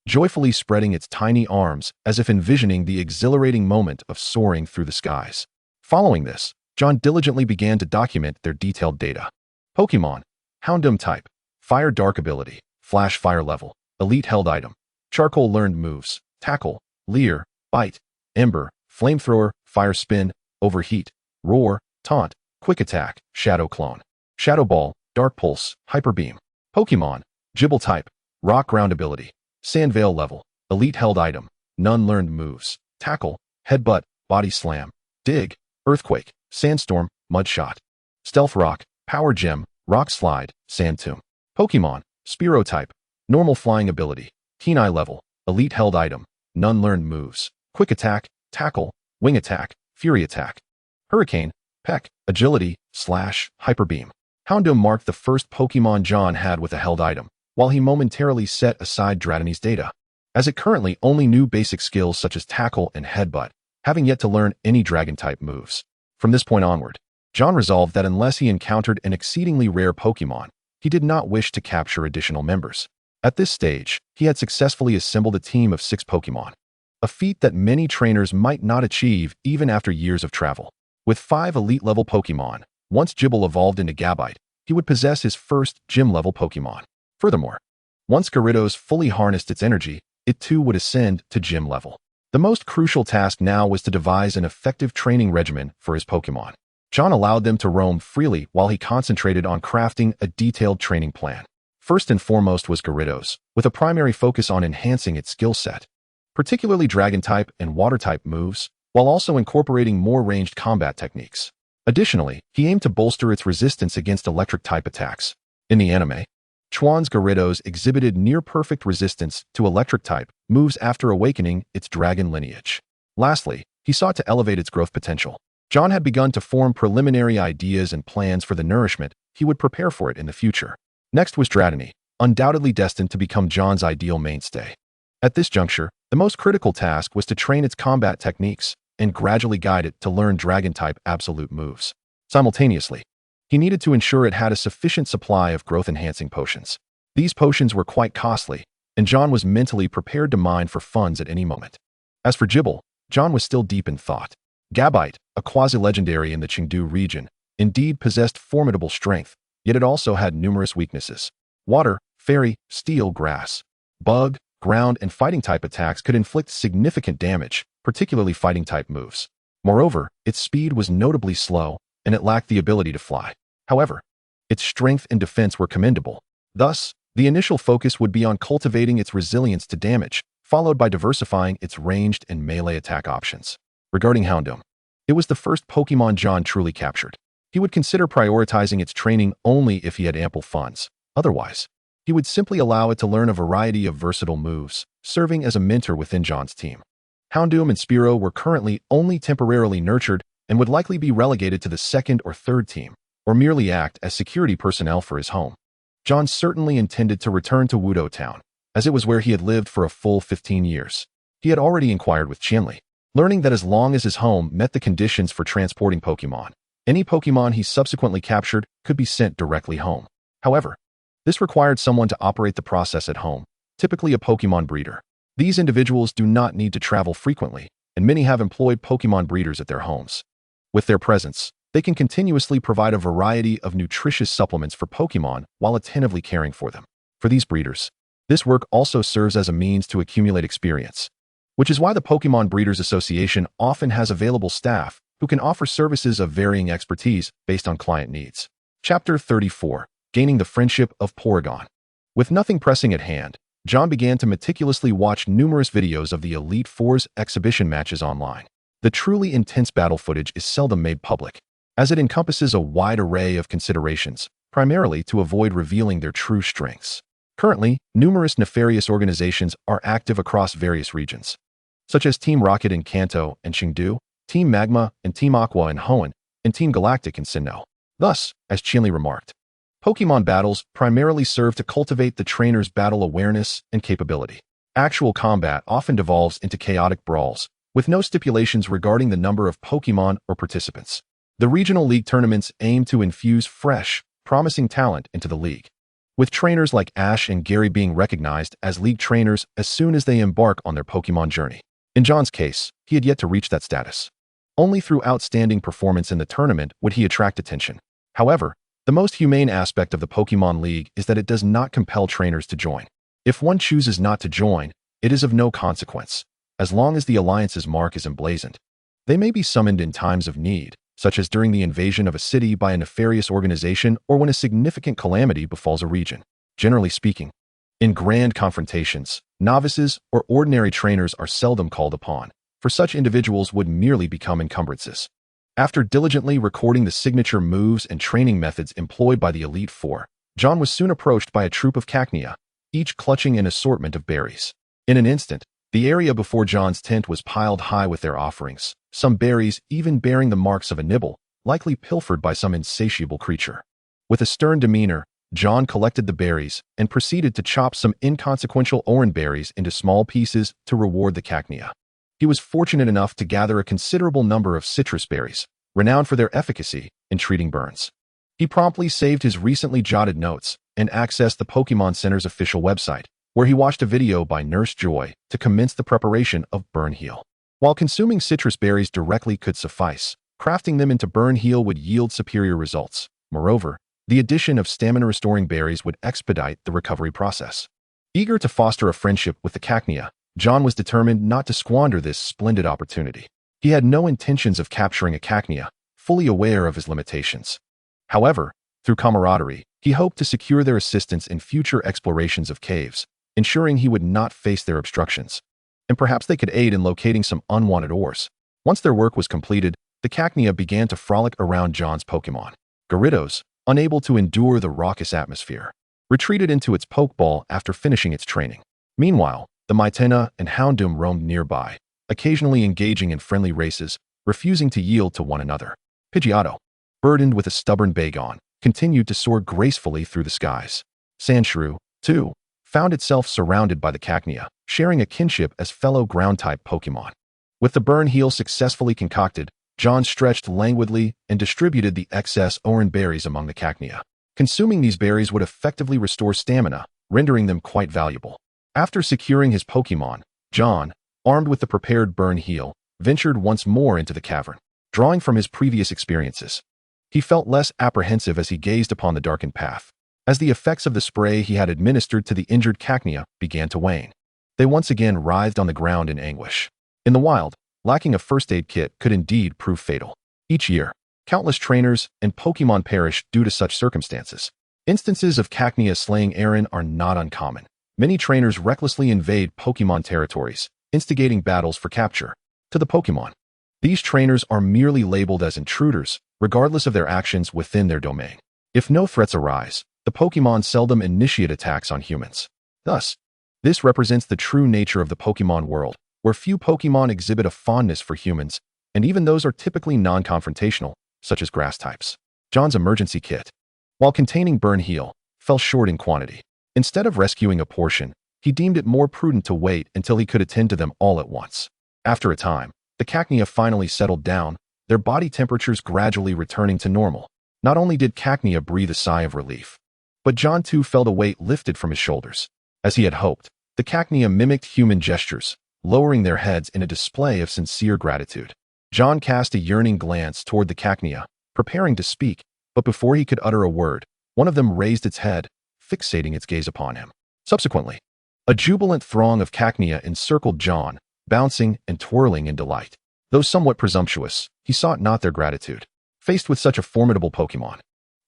joyfully spreading its tiny arms as if envisioning the exhilarating moment of soaring through the skies. Following this, John diligently began to document their detailed data. Pokémon, Houndoom type, Fire Dark ability, Flash Fire level, Elite held item, Charcoal learned moves, Tackle, Leer, Bite, Ember, Flamethrower, Fire Spin, Overheat, Roar, Taunt, Quick Attack, Shadow Clone, Shadow Ball, Dark Pulse, Hyper Beam. Pokémon, Gible type, Rock Ground ability, Sand Veil level, Elite held item, None learned moves, Tackle, Headbutt, Body Slam, Dig, Earthquake, Sandstorm, Mudshot. Stealth Rock, Power Gem, Rock Slide, Sand Tomb. Pokémon, Spearow type, Normal flying ability, Keen Eye level, Elite held item, None learned moves, Quick Attack, Tackle, Wing Attack, Fury Attack. Hurricane, Peck, Agility, Slash, Hyper Beam. Houndoom marked the first Pokémon John had with a held item, while he momentarily set aside Dratini's data, as it currently only knew basic skills such as Tackle and Headbutt, having yet to learn any Dragon-type moves. From this point onward, John resolved that unless he encountered an exceedingly rare Pokémon, he did not wish to capture additional members. At this stage, he had successfully assembled a team of 6 Pokémon, a feat that many trainers might not achieve even after years of travel. With 5 elite-level Pokémon, once Gible evolved into Gabite, he would possess his first gym-level Pokémon. Furthermore, once Gyarados fully harnessed its energy, it too would ascend to gym level. The most crucial task now was to devise an effective training regimen for his Pokémon. John allowed them to roam freely while he concentrated on crafting a detailed training plan. First and foremost was Gyarados, with a primary focus on enhancing its skill set, particularly Dragon-type and Water-type moves, while also incorporating more ranged combat techniques. Additionally, he aimed to bolster its resistance against electric-type attacks. In the anime, Chuan's Gyarados exhibited near-perfect resistance to electric-type moves after awakening its dragon lineage. Lastly, he sought to elevate its growth potential. John had begun to form preliminary ideas and plans for the nourishment he would prepare for it in the future. Next was Dratini, undoubtedly destined to become John's ideal mainstay. At this juncture, the most critical task was to train its combat techniques and gradually guide it to learn Dragon-type absolute moves. Simultaneously, he needed to ensure it had a sufficient supply of growth-enhancing potions. These potions were quite costly, and John was mentally prepared to mine for funds at any moment. As for Gible, John was still deep in thought. Gabite, a quasi-legendary in the Chengdu region, indeed possessed formidable strength, yet it also had numerous weaknesses. Water, Fairy, Steel, Grass, Bug, Ground, and Fighting-type attacks could inflict significant damage, particularly Fighting-type moves. Moreover, its speed was notably slow, and it lacked the ability to fly. However, its strength and defense were commendable. Thus, the initial focus would be on cultivating its resilience to damage, followed by diversifying its ranged and melee attack options. Regarding Houndoom, it was the first Pokémon John truly captured. He would consider prioritizing its training only if he had ample funds. Otherwise, he would simply allow it to learn a variety of versatile moves, serving as a mentor within John's team. Houndoom and Spearow were currently only temporarily nurtured and would likely be relegated to the second or third team, or merely act as security personnel for his home. John certainly intended to return to Wudo Town, as it was where he had lived for a full 15 years. He had already inquired with Qianli, learning that as long as his home met the conditions for transporting Pokémon, any Pokémon he subsequently captured could be sent directly home. However, this required someone to operate the process at home, typically a Pokémon breeder. These individuals do not need to travel frequently, and many have employed Pokémon breeders at their homes. With their presence, they can continuously provide a variety of nutritious supplements for Pokémon while attentively caring for them. For these breeders, this work also serves as a means to accumulate experience, which is why the Pokémon Breeders Association often has available staff who can offer services of varying expertise based on client needs. Chapter 34. Gaining the Friendship of Porygon. With nothing pressing at hand, John began to meticulously watch numerous videos of the Elite Four's exhibition matches online. The truly intense battle footage is seldom made public, as it encompasses a wide array of considerations, primarily to avoid revealing their true strengths. Currently, numerous nefarious organizations are active across various regions, such as Team Rocket in Kanto and Chengdu, Team Magma and Team Aqua in Hoenn, and Team Galactic in Sinnoh. Thus, as Qianli remarked, Pokémon battles primarily serve to cultivate the trainer's battle awareness and capability. Actual combat often devolves into chaotic brawls, with no stipulations regarding the number of Pokémon or participants. The regional league tournaments aim to infuse fresh, promising talent into the league, with trainers like Ash and Gary being recognized as league trainers as soon as they embark on their Pokémon journey. In John's case, he had yet to reach that status. Only through outstanding performance in the tournament would he attract attention. However, the most humane aspect of the Pokémon League is that it does not compel trainers to join. If one chooses not to join, it is of no consequence, as long as the Alliance's mark is emblazoned. They may be summoned in times of need, such as during the invasion of a city by a nefarious organization or when a significant calamity befalls a region. Generally speaking, in grand confrontations, novices or ordinary trainers are seldom called upon, for such individuals would merely become encumbrances. After diligently recording the signature moves and training methods employed by the Elite Four, John was soon approached by a troop of Cacnea, each clutching an assortment of berries. In an instant, the area before John's tent was piled high with their offerings, some berries even bearing the marks of a nibble, likely pilfered by some insatiable creature. With a stern demeanor, John collected the berries and proceeded to chop some inconsequential orange berries into small pieces to reward the Cacnea. He was fortunate enough to gather a considerable number of citrus berries, renowned for their efficacy in treating burns. He promptly saved his recently jotted notes and accessed the Pokémon Center's official website, where he watched a video by Nurse Joy to commence the preparation of Burn Heal. While consuming citrus berries directly could suffice, crafting them into Burn Heal would yield superior results. Moreover, the addition of stamina-restoring berries would expedite the recovery process. Eager to foster a friendship with the Cacnea, John was determined not to squander this splendid opportunity. He had no intentions of capturing a Cacnea, fully aware of his limitations. However, through camaraderie, he hoped to secure their assistance in future explorations of caves, ensuring he would not face their obstructions. And perhaps they could aid in locating some unwanted ores. Once their work was completed, the Cacnea began to frolic around John's Pokémon. Gyarados, unable to endure the raucous atmosphere, retreated into its Pokeball after finishing its training. Meanwhile, the Mytena and Houndoom roamed nearby, occasionally engaging in friendly races, refusing to yield to one another. Pidgeotto, burdened with a stubborn Bagon, continued to soar gracefully through the skies. Sandshrew, too, found itself surrounded by the Cacnea, sharing a kinship as fellow ground-type Pokémon. With the Burn Heal successfully concocted, John stretched languidly and distributed the excess orange berries among the Cacnea. Consuming these berries would effectively restore stamina, rendering them quite valuable. After securing his Pokémon, John, armed with the prepared Burn Heal, ventured once more into the cavern. Drawing from his previous experiences, he felt less apprehensive as he gazed upon the darkened path, as the effects of the spray he had administered to the injured Cacnea began to wane. They once again writhed on the ground in anguish. In the wild, lacking a first aid kit could indeed prove fatal. Each year, countless trainers and Pokémon perish due to such circumstances. Instances of Cacnea slaying Aaron are not uncommon. Many trainers recklessly invade Pokémon territories, instigating battles for capture. To the Pokémon, these trainers are merely labeled as intruders, regardless of their actions within their domain. If no threats arise, the Pokémon seldom initiate attacks on humans. Thus, this represents the true nature of the Pokémon world, where few Pokémon exhibit a fondness for humans, and even those are typically non-confrontational, such as grass types. John's emergency kit, while containing Burn Heal, fell short in quantity. Instead of rescuing a portion, he deemed it more prudent to wait until he could attend to them all at once. After a time, the Cacnea finally settled down, their body temperatures gradually returning to normal. Not only did Cacnea breathe a sigh of relief, but John too felt a weight lifted from his shoulders. As he had hoped, the Cacnea mimicked human gestures, lowering their heads in a display of sincere gratitude. John cast a yearning glance toward the Cacnea, preparing to speak, but before he could utter a word, one of them raised its head, fixating its gaze upon him. Subsequently, a jubilant throng of Cacnea encircled John, bouncing and twirling in delight. Though somewhat presumptuous, he sought not their gratitude. Faced with such a formidable Pokémon,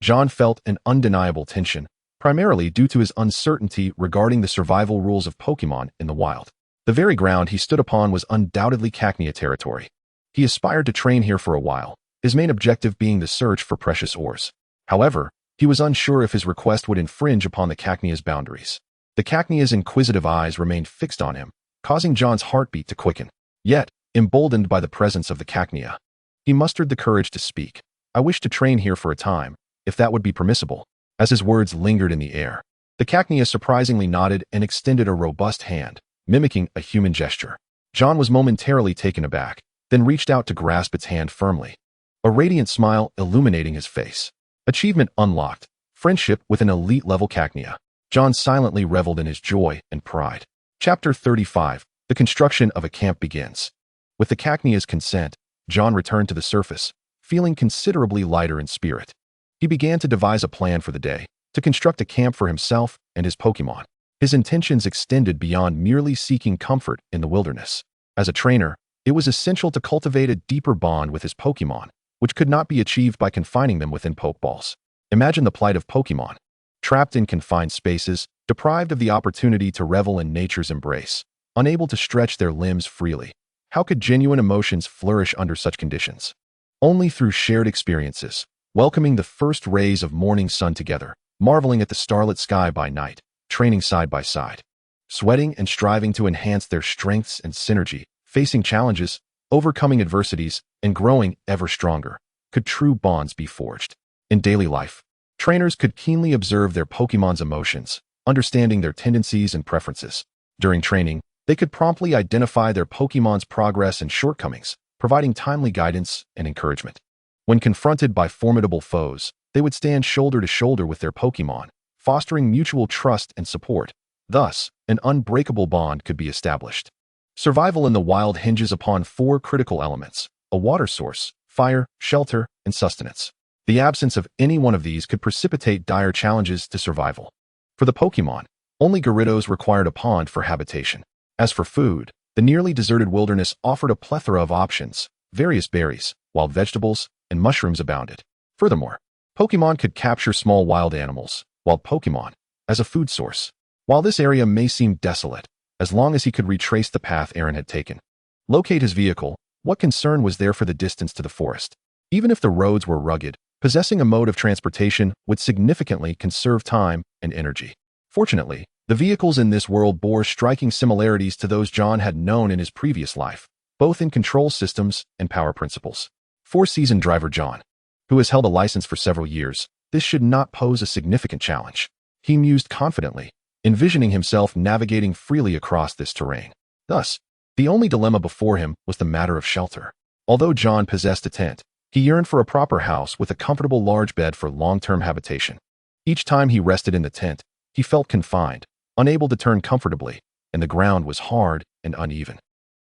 John felt an undeniable tension, primarily due to his uncertainty regarding the survival rules of Pokémon in the wild. The very ground he stood upon was undoubtedly Cacnea territory. He aspired to train here for a while, his main objective being the search for precious ores. However, he was unsure if his request would infringe upon the Cacnea's boundaries. The Cacnea's inquisitive eyes remained fixed on him, causing John's heartbeat to quicken. Yet, emboldened by the presence of the Cacnea, he mustered the courage to speak. "I wish to train here for a time, if that would be permissible." As his words lingered in the air, the Cacnea surprisingly nodded and extended a robust hand, mimicking a human gesture. John was momentarily taken aback, then reached out to grasp its hand firmly, a radiant smile illuminating his face. Achievement unlocked. Friendship with an elite-level Cacnea. John silently reveled in his joy and pride. Chapter 35. The construction of a camp begins. With the Cacnea's consent, John returned to the surface, feeling considerably lighter in spirit. He began to devise a plan for the day, to construct a camp for himself and his Pokémon. His intentions extended beyond merely seeking comfort in the wilderness. As a trainer, it was essential to cultivate a deeper bond with his Pokémon, which could not be achieved by confining them within Pokeballs. Imagine the plight of Pokémon. Trapped in confined spaces, deprived of the opportunity to revel in nature's embrace, unable to stretch their limbs freely. How could genuine emotions flourish under such conditions? Only through shared experiences, welcoming the first rays of morning sun together, marveling at the starlit sky by night, training side by side, sweating and striving to enhance their strengths and synergy, facing challenges, overcoming adversities, and growing ever stronger. Could true bonds be forged? In daily life, trainers could keenly observe their Pokémon's emotions, understanding their tendencies and preferences. During training, they could promptly identify their Pokémon's progress and shortcomings, providing timely guidance and encouragement. When confronted by formidable foes, they would stand shoulder to shoulder with their Pokémon, fostering mutual trust and support. Thus, an unbreakable bond could be established. Survival in the wild hinges upon four critical elements: a water source, fire, shelter, and sustenance. The absence of any one of these could precipitate dire challenges to survival. For the Pokémon, only Gyarados required a pond for habitation. As for food, the nearly deserted wilderness offered a plethora of options, various berries, wild vegetables, and mushrooms abounded. Furthermore, Pokémon could capture small wild animals, wild Pokémon, as a food source. While this area may seem desolate, as long as he could retrace the path Aaron had taken, locate his vehicle, what concern was there for the distance to the forest? Even if the roads were rugged, possessing a mode of transportation would significantly conserve time and energy. Fortunately, the vehicles in this world bore striking similarities to those John had known in his previous life, both in control systems and power principles. For seasoned driver John, who has held a license for several years, this should not pose a significant challenge. He mused confidently, envisioning himself navigating freely across this terrain. Thus, the only dilemma before him was the matter of shelter. Although John possessed a tent, he yearned for a proper house with a comfortable large bed for long-term habitation. Each time he rested in the tent, he felt confined, unable to turn comfortably, and the ground was hard and uneven.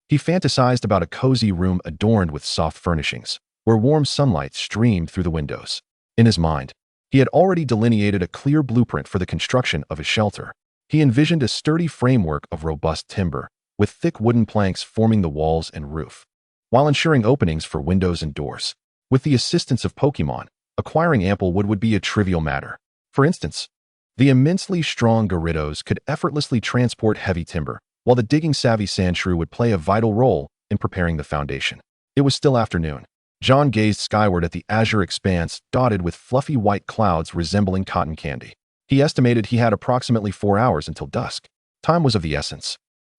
He fantasized about a cozy room adorned with soft furnishings, where warm sunlight streamed through the windows. In his mind, he had already delineated a clear blueprint for the construction of his shelter. He envisioned a sturdy framework of robust timber, with thick wooden planks forming the walls and roof, while ensuring openings for windows and doors. With the assistance of Pokémon, acquiring ample wood would be a trivial matter. For instance, the immensely strong Gyarados could effortlessly transport heavy timber, while the digging-savvy Sandshrew would play a vital role in preparing the foundation. It was still afternoon. John gazed skyward at the azure expanse dotted with fluffy white clouds resembling cotton candy. He estimated he had approximately 4 hours until dusk. Time was of the essence,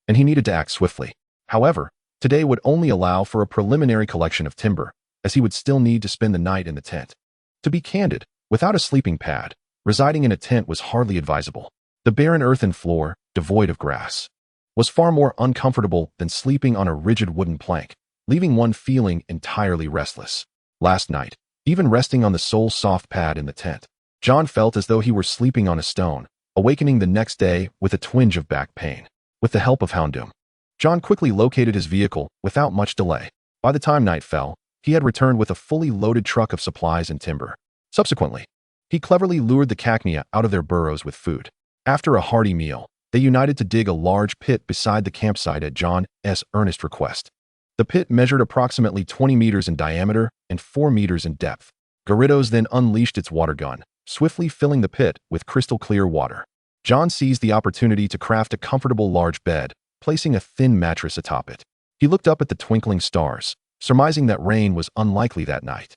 and he needed to act swiftly. However, today would only allow for a preliminary collection of timber, as he would still need to spend the night in the tent. To be candid, without a sleeping pad, residing in a tent was hardly advisable. The barren earthen floor, devoid of grass, was far more uncomfortable than sleeping on a rigid wooden plank, leaving one feeling entirely restless. Last night, even resting on the sole soft pad in the tent, John felt as though he were sleeping on a stone, awakening the next day with a twinge of back pain. With the help of Houndoom, John quickly located his vehicle without much delay. By the time night fell, he had returned with a fully loaded truck of supplies and timber. Subsequently, he cleverly lured the Cacnea out of their burrows with food. After a hearty meal, they united to dig a large pit beside the campsite at John's earnest request. The pit measured approximately 20 meters in diameter and 4 meters in depth. Gyarados then unleashed its water gun, swiftly filling the pit with crystal-clear water. John seized the opportunity to craft a comfortable large bed, placing a thin mattress atop it. He looked up at the twinkling stars, surmising that rain was unlikely that night.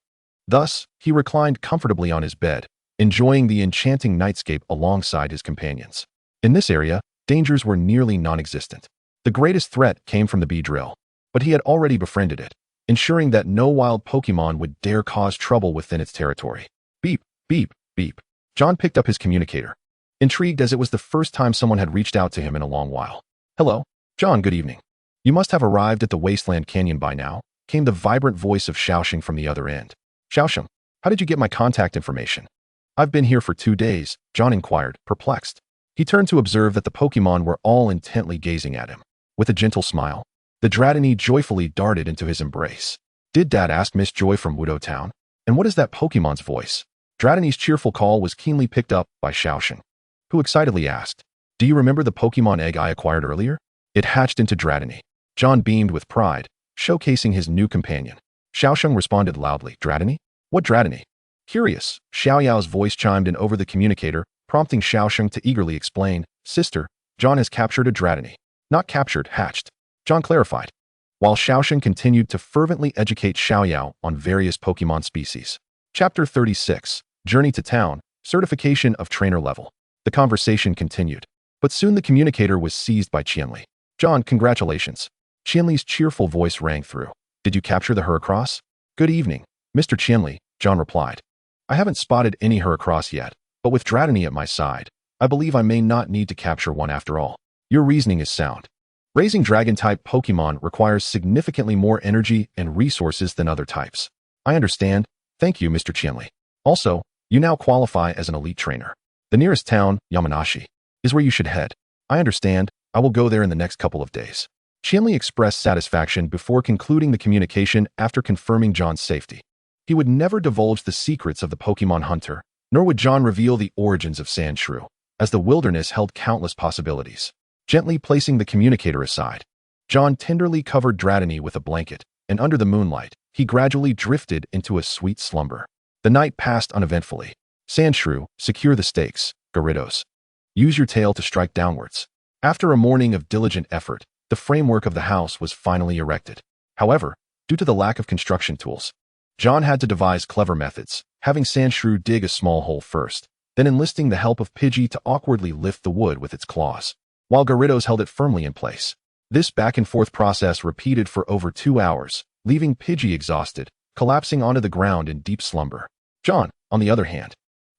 Thus, he reclined comfortably on his bed, enjoying the enchanting nightscape alongside his companions. In this area, dangers were nearly non-existent. The greatest threat came from the Beedrill, but he had already befriended it, ensuring that no wild Pokémon would dare cause trouble within its territory. Beep, beep, beep. John picked up his communicator, intrigued as it was the first time someone had reached out to him in a long while. Hello, John, good evening. You must have arrived at the Wasteland Canyon by now, came the vibrant voice of Xiaosheng from the other end. Xiaosheng, how did you get my contact information? I've been here for 2 days, John inquired, perplexed. He turned to observe that the Pokémon were all intently gazing at him. With a gentle smile, the Dratini joyfully darted into his embrace. Did Dad ask Miss Joy from Wudo Town? And what is that Pokémon's voice? Dratini's cheerful call was keenly picked up by Xiaosheng, who excitedly asked, Do you remember the Pokémon egg I acquired earlier? It hatched into Dratini. John beamed with pride, showcasing his new companion. Xiaosheng responded loudly, Dratini? What Dratini? Curious, Xiaoyao's voice chimed in over the communicator, prompting Xiaosheng to eagerly explain, Sister, John has captured a Dratini. Not captured, hatched. John clarified, while Xiaosheng continued to fervently educate Xiaoyao on various Pokémon species. Chapter 36, Journey to Town, Certification of Trainer Level. The conversation continued, but soon the communicator was seized by Qianli. John, congratulations. Qianli's cheerful voice rang through. Did you capture the Heracross? Good evening, Mr. Qianli, John replied. I haven't spotted any Heracross yet, but with Dratini at my side, I believe I may not need to capture one after all. Your reasoning is sound. Raising Dragon-type Pokémon requires significantly more energy and resources than other types. I understand. Thank you, Mr. Qianli. Also, you now qualify as an elite trainer. The nearest town, Yamanashi, is where you should head. I understand. I will go there in the next couple of days. Qianli expressed satisfaction before concluding the communication after confirming John's safety. He would never divulge the secrets of the Pokémon hunter, nor would John reveal the origins of Sandshrew, as the wilderness held countless possibilities. Gently placing the communicator aside, John tenderly covered Dratini with a blanket, and under the moonlight, he gradually drifted into a sweet slumber. The night passed uneventfully. Sandshrew, secure the stakes, Gyarados. Use your tail to strike downwards. After a morning of diligent effort, the framework of the house was finally erected. However, due to the lack of construction tools, John had to devise clever methods, having Sandshrew dig a small hole first, then enlisting the help of Pidgey to awkwardly lift the wood with its claws, while Gyarados held it firmly in place. This back-and-forth process repeated for over 2 hours, leaving Pidgey exhausted, collapsing onto the ground in deep slumber. John, on the other hand,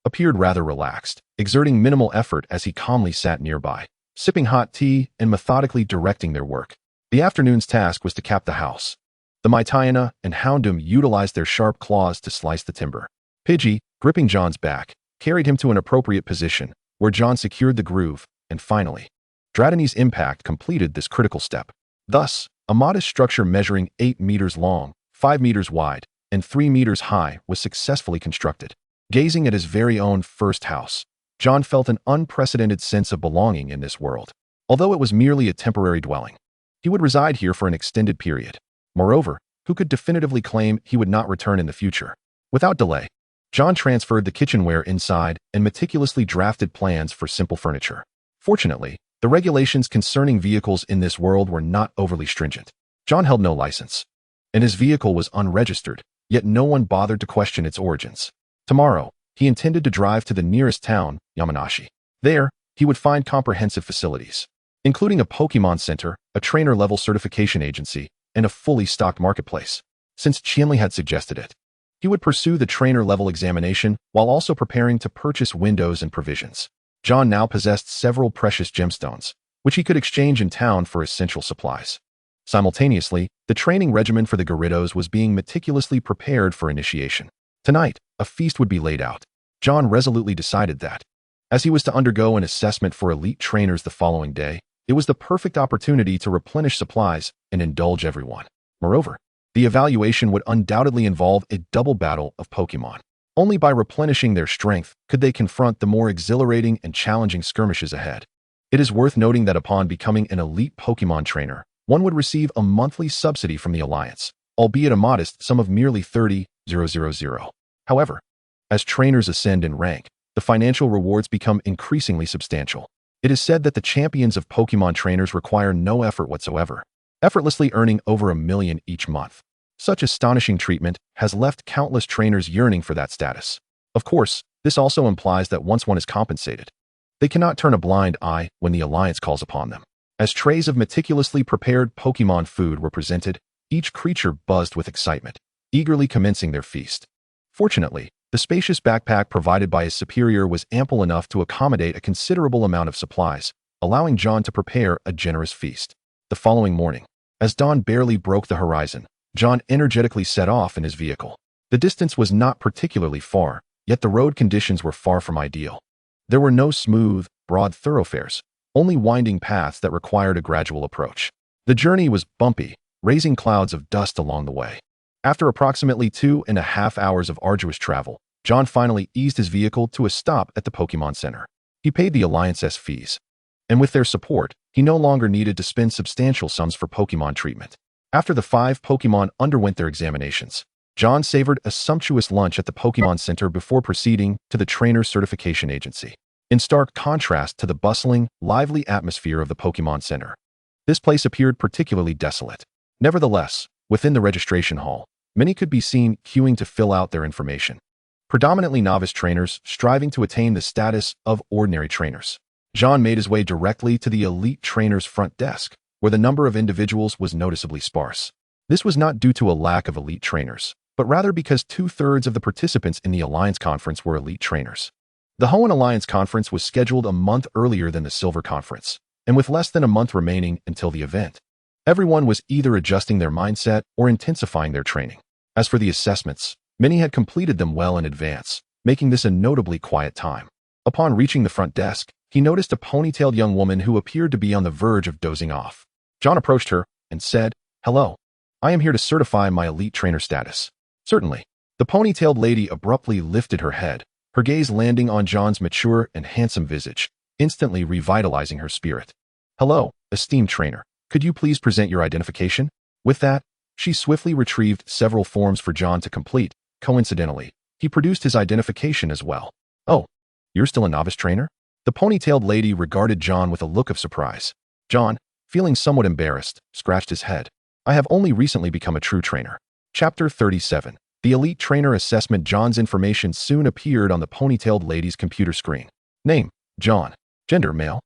appeared rather relaxed, exerting minimal effort as he calmly sat nearby, sipping hot tea and methodically directing their work. The afternoon's task was to cap the house. The Maitayana and Houndoom utilized their sharp claws to slice the timber. Pidgey, gripping John's back, carried him to an appropriate position, where John secured the groove, and finally, Dratini's impact completed this critical step. Thus, a modest structure measuring 8 meters long, 5 meters wide, and 3 meters high was successfully constructed. Gazing at his very own first house, John felt an unprecedented sense of belonging in this world. Although it was merely a temporary dwelling, he would reside here for an extended period. Moreover, who could definitively claim he would not return in the future? Without delay, John transferred the kitchenware inside and meticulously drafted plans for simple furniture. Fortunately, the regulations concerning vehicles in this world were not overly stringent. John held no license, and his vehicle was unregistered, yet no one bothered to question its origins. Tomorrow, he intended to drive to the nearest town, Yamanashi. There, he would find comprehensive facilities, including a Pokémon Center, a trainer-level certification agency, and a fully stocked marketplace. Since Qianli had suggested it, he would pursue the trainer-level examination while also preparing to purchase windows and provisions. John now possessed several precious gemstones, which he could exchange in town for essential supplies. Simultaneously, the training regimen for the Gyarados was being meticulously prepared for initiation. Tonight, a feast would be laid out. John resolutely decided that, as he was to undergo an assessment for elite trainers the following day, it was the perfect opportunity to replenish supplies and indulge everyone. Moreover, the evaluation would undoubtedly involve a double battle of Pokémon. Only by replenishing their strength could they confront the more exhilarating and challenging skirmishes ahead. It is worth noting that upon becoming an elite Pokémon trainer, one would receive a monthly subsidy from the Alliance, albeit a modest sum of merely 30,000. However, as trainers ascend in rank, the financial rewards become increasingly substantial. It is said that the champions of Pokémon trainers require no effort whatsoever, effortlessly earning over 1 million each month. Such astonishing treatment has left countless trainers yearning for that status. Of course, this also implies that once one is compensated, they cannot turn a blind eye when the Alliance calls upon them. As trays of meticulously prepared Pokémon food were presented, each creature buzzed with excitement, eagerly commencing their feast. Fortunately, the spacious backpack provided by his superior was ample enough to accommodate a considerable amount of supplies, allowing John to prepare a generous feast. The following morning, as dawn barely broke the horizon, John energetically set off in his vehicle. The distance was not particularly far, yet the road conditions were far from ideal. There were no smooth, broad thoroughfares, only winding paths that required a gradual approach. The journey was bumpy, raising clouds of dust along the way. After approximately 2.5 hours of arduous travel, John finally eased his vehicle to a stop at the Pokémon Center. He paid the Alliance's fees, and with their support, he no longer needed to spend substantial sums for Pokémon treatment. After the 5 Pokémon underwent their examinations, John savored a sumptuous lunch at the Pokémon Center before proceeding to the Trainer Certification Agency. In stark contrast to the bustling, lively atmosphere of the Pokémon Center, this place appeared particularly desolate. Nevertheless, within the registration hall, many could be seen queuing to fill out their information. Predominantly novice trainers striving to attain the status of ordinary trainers. John made his way directly to the elite trainer's front desk, where the number of individuals was noticeably sparse. This was not due to a lack of elite trainers, but rather because 2/3 of the participants in the Alliance Conference were elite trainers. The Hoenn Alliance Conference was scheduled a month earlier than the Silver Conference, and with less than a month remaining until the event, everyone was either adjusting their mindset or intensifying their training. As for the assessments, many had completed them well in advance, making this a notably quiet time. Upon reaching the front desk, he noticed a ponytailed young woman who appeared to be on the verge of dozing off. John approached her and said, "Hello. I am here to certify my elite trainer status." "Certainly." The ponytailed lady abruptly lifted her head, her gaze landing on John's mature and handsome visage, instantly revitalizing her spirit. "Hello, esteemed trainer. Could you please present your identification?" With that, she swiftly retrieved several forms for John to complete. Coincidentally, he produced his identification as well. "Oh, you're still a novice trainer?" The ponytailed lady regarded John with a look of surprise. John, feeling somewhat embarrassed, scratched his head. "I have only recently become a true trainer." Chapter 37. The Elite Trainer Assessment. John's information soon appeared on the ponytailed lady's computer screen. Name, John. Gender, male.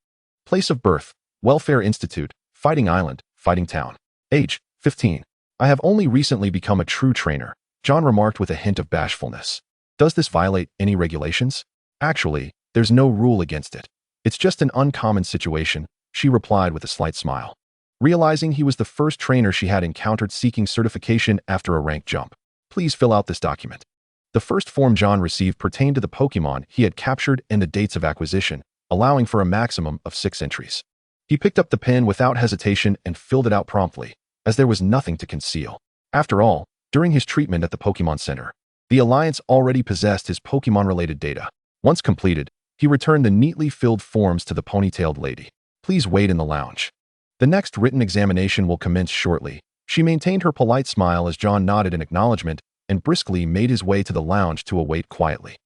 Place of birth, Welfare Institute, Fighting Island, Fighting Town. Age, 15. "I have only recently become a true trainer," John remarked with a hint of bashfulness. "Does this violate any regulations?" "Actually, there's no rule against it. It's just an uncommon situation," she replied with a slight smile. Realizing he was the first trainer she had encountered seeking certification after a rank jump. "Please fill out this document." The first form John received pertained to the Pokémon he had captured and the dates of acquisition, allowing for a maximum of 6 entries. He picked up the pen without hesitation and filled it out promptly, as there was nothing to conceal. After all, during his treatment at the Pokémon Center, the Alliance already possessed his Pokémon-related data. Once completed, he returned the neatly filled forms to the ponytailed lady. "Please wait in the lounge. The next written examination will commence shortly." She maintained her polite smile as John nodded in acknowledgement and briskly made his way to the lounge to await quietly.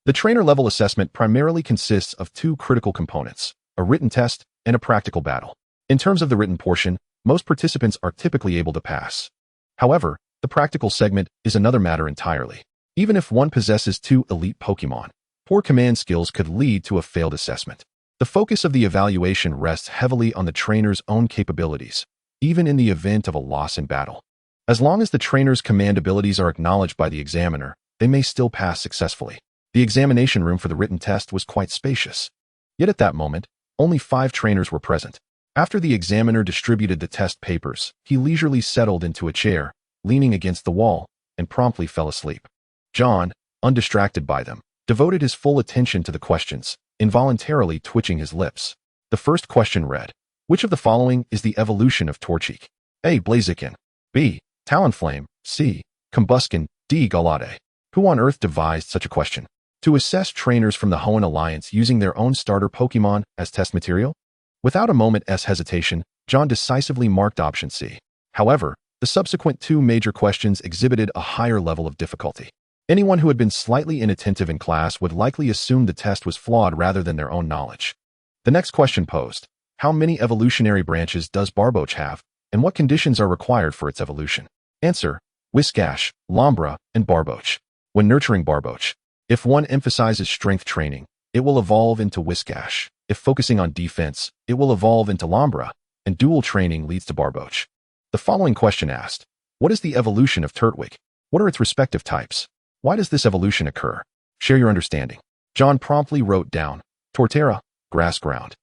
The trainer-level assessment primarily consists of 2 critical components, a written test and a practical battle. In terms of the written portion, most participants are typically able to pass. However, the practical segment is another matter entirely. Even if one possesses 2 elite Pokémon, poor command skills could lead to a failed assessment. The focus of the evaluation rests heavily on the trainer's own capabilities, even in the event of a loss in battle. As long as the trainer's command abilities are acknowledged by the examiner, they may still pass successfully. The examination room for the written test was quite spacious. Yet at that moment, only 5 trainers were present. After the examiner distributed the test papers, he leisurely settled into a chair, leaning against the wall, and promptly fell asleep. John, undistracted by them, devoted his full attention to the questions, involuntarily twitching his lips. The first question read, "Which of the following is the evolution of Torchic? A. Blaziken. B. Talonflame. C. Combusken. D. Galade." Who on earth devised such a question? To assess trainers from the Hoenn Alliance using their own starter Pokémon as test material? Without a moment's hesitation, John decisively marked option C. However, the subsequent 2 major questions exhibited a higher level of difficulty. Anyone who had been slightly inattentive in class would likely assume the test was flawed rather than their own knowledge. The next question posed, "How many evolutionary branches does Barboach have, and what conditions are required for its evolution?" Answer, Whiscash, Lombra, and Barboach. When nurturing Barboach, if one emphasizes strength training, it will evolve into Whiscash. If focusing on defense, it will evolve into Lombra, and dual training leads to Barboach. The following question asked, what is the evolution of Turtwig? What are its respective types? Why does this evolution occur? Share your understanding. John promptly wrote down, Torterra, grass ground.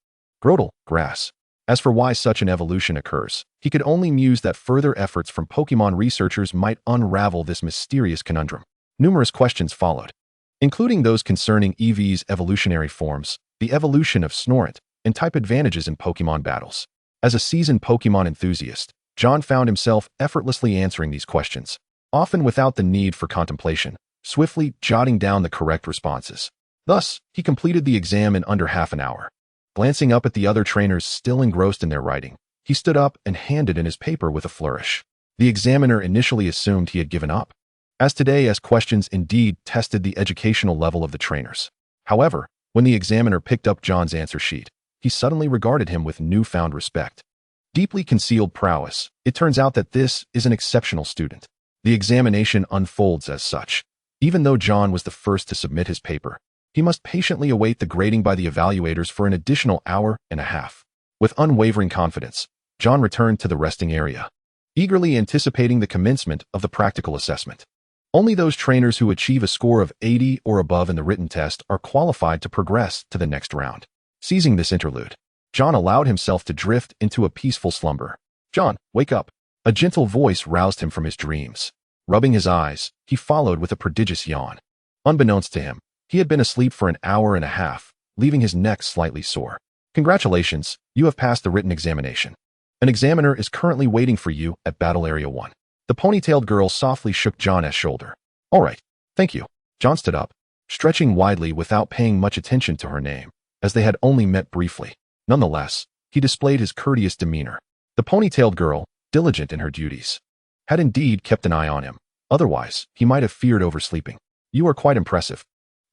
Grotle, grass. As for why such an evolution occurs, he could only muse that further efforts from Pokémon researchers might unravel this mysterious conundrum. Numerous questions followed, including those concerning Eevee's evolutionary forms, the evolution of Snorunt, and type advantages in Pokémon battles. As a seasoned Pokémon enthusiast, John found himself effortlessly answering these questions, often without the need for contemplation, swiftly jotting down the correct responses. Thus, he completed the exam in under half an hour. Glancing up at the other trainers still engrossed in their writing, he stood up and handed in his paper with a flourish. The examiner initially assumed he had given up, as today's questions indeed tested the educational level of the trainers. However, when the examiner picked up John's answer sheet, he suddenly regarded him with newfound respect. Deeply concealed prowess, it turns out that this is an exceptional student. The examination unfolds as such. Even though John was the first to submit his paper, he must patiently await the grading by the evaluators for an additional hour and a half. With unwavering confidence, John returned to the resting area, eagerly anticipating the commencement of the practical assessment. Only those trainers who achieve a score of 80 or above in the written test are qualified to progress to the next round. Seizing this interlude, John allowed himself to drift into a peaceful slumber. John, wake up. A gentle voice roused him from his dreams. Rubbing his eyes, he followed with a prodigious yawn. Unbeknownst to him, he had been asleep for an hour and a half, leaving his neck slightly sore. Congratulations, you have passed the written examination. An examiner is currently waiting for you at Battle Area 1. The ponytailed girl softly shook John's shoulder. All right, thank you. John stood up, stretching widely without paying much attention to her name, as they had only met briefly. Nonetheless, he displayed his courteous demeanor. The ponytailed girl, diligent in her duties, had indeed kept an eye on him. Otherwise, he might have feared oversleeping. You are quite impressive.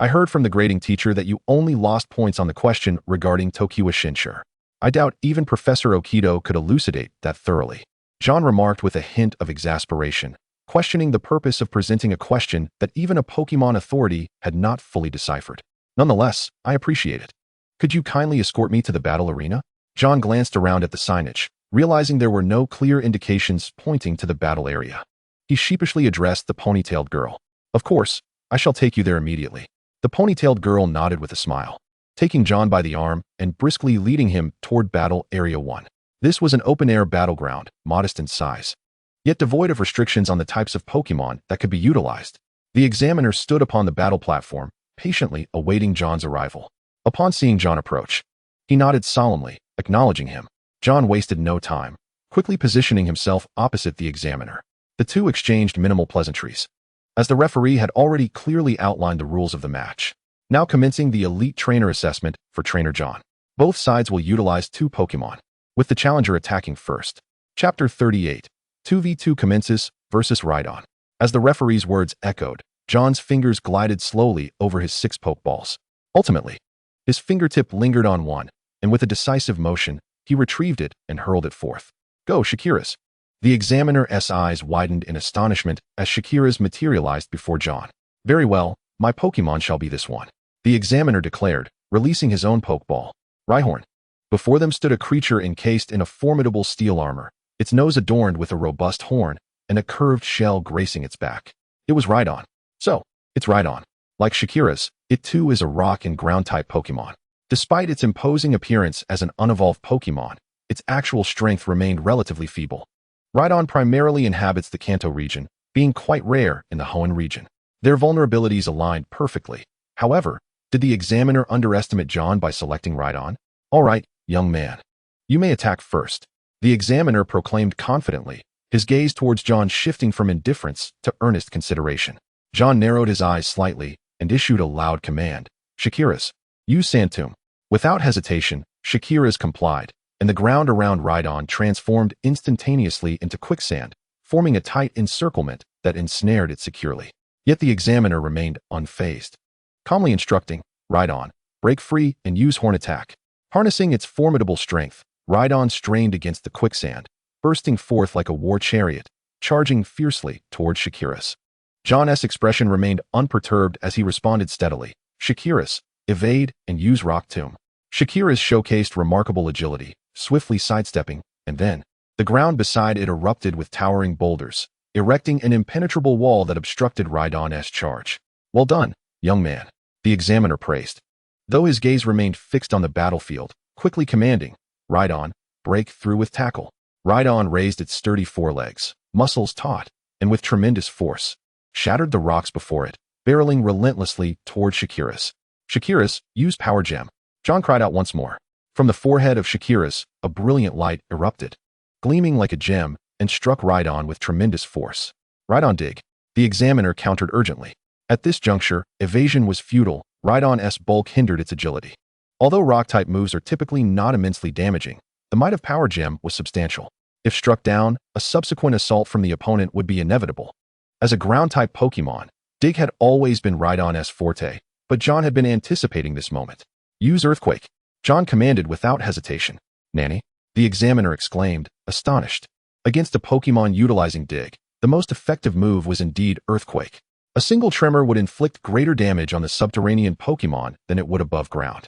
I heard from the grading teacher that you only lost points on the question regarding Tokiwa Shinshure. I doubt even Professor Okido could elucidate that thoroughly. John remarked with a hint of exasperation, questioning the purpose of presenting a question that even a Pokémon authority had not fully deciphered. Nonetheless, I appreciate it. Could you kindly escort me to the battle arena? John glanced around at the signage, realizing there were no clear indications pointing to the battle area. He sheepishly addressed the ponytailed girl. Of course, I shall take you there immediately. The ponytailed girl nodded with a smile, taking John by the arm and briskly leading him toward Battle Area 1. This was an open-air battleground, modest in size, yet devoid of restrictions on the types of Pokémon that could be utilized. The examiner stood upon the battle platform, patiently awaiting John's arrival. Upon seeing John approach, he nodded solemnly, acknowledging him. John wasted no time, quickly positioning himself opposite the examiner. The two exchanged minimal pleasantries, as the referee had already clearly outlined the rules of the match. Now commencing the Elite Trainer Assessment for Trainer John. Both sides will utilize 2 Pokémon, with the challenger attacking first. Chapter 38. 2v2 commences versus Rhydon. As the referee's words echoed, John's fingers glided slowly over his 6 Pokeballs. Ultimately, his fingertip lingered on one, and with a decisive motion, he retrieved it and hurled it forth. Go, Shakira's. The examiner's eyes widened in astonishment as Shakira's materialized before John. Very well, my Pokémon shall be this one, the examiner declared, releasing his own Pokeball. Rhyhorn. Before them stood a creature encased in a formidable steel armor, its nose adorned with a robust horn and a curved shell gracing its back. It was Rhydon. So, it's Rhydon. Like Shakira's, it too is a rock and ground-type Pokémon. Despite its imposing appearance as an unevolved Pokémon, its actual strength remained relatively feeble. Rhydon primarily inhabits the Kanto region, being quite rare in the Hoenn region. Their vulnerabilities aligned perfectly. However, did the examiner underestimate John by selecting Rhydon? All right, young man. You may attack first. The examiner proclaimed confidently, his gaze towards John shifting from indifference to earnest consideration. John narrowed his eyes slightly and issued a loud command. Shakira's. Use Sandtomb. Without hesitation, Shakira's complied, and the ground around Rhydon transformed instantaneously into quicksand, forming a tight encirclement that ensnared it securely. Yet the examiner remained unfazed, calmly instructing, Rhydon, break free and use Horn Attack. Harnessing its formidable strength, Rhydon strained against the quicksand, bursting forth like a war chariot, charging fiercely towards Shakira's. John's expression remained unperturbed as he responded steadily. Shakira's, evade and use Rock Tomb. Shakira's showcased remarkable agility, swiftly sidestepping, and then, the ground beside it erupted with towering boulders, erecting an impenetrable wall that obstructed Rhydon's charge. Well done, young man, the examiner praised. Though his gaze remained fixed on the battlefield, quickly commanding, Rhydon, break through with tackle. Rhydon raised its sturdy forelegs, muscles taut, and with tremendous force, shattered the rocks before it, barreling relentlessly toward Shakira's. Shakira's, use Power Gem. John cried out once more. From the forehead of Shakira's, a brilliant light erupted, gleaming like a gem, and struck Rhydon with tremendous force. Rhydon dig. The examiner countered urgently. At this juncture, evasion was futile. Rhydon's bulk hindered its agility. Although rock-type moves are typically not immensely damaging, the might of Power Gem was substantial. If struck down, a subsequent assault from the opponent would be inevitable. As a ground-type Pokémon, Dig had always been Rhydon's forte, but John had been anticipating this moment. Use Earthquake. John commanded without hesitation. Nanny? The examiner exclaimed, astonished. Against a Pokémon utilizing Dig, the most effective move was indeed Earthquake. A single tremor would inflict greater damage on the subterranean Pokémon than it would above ground.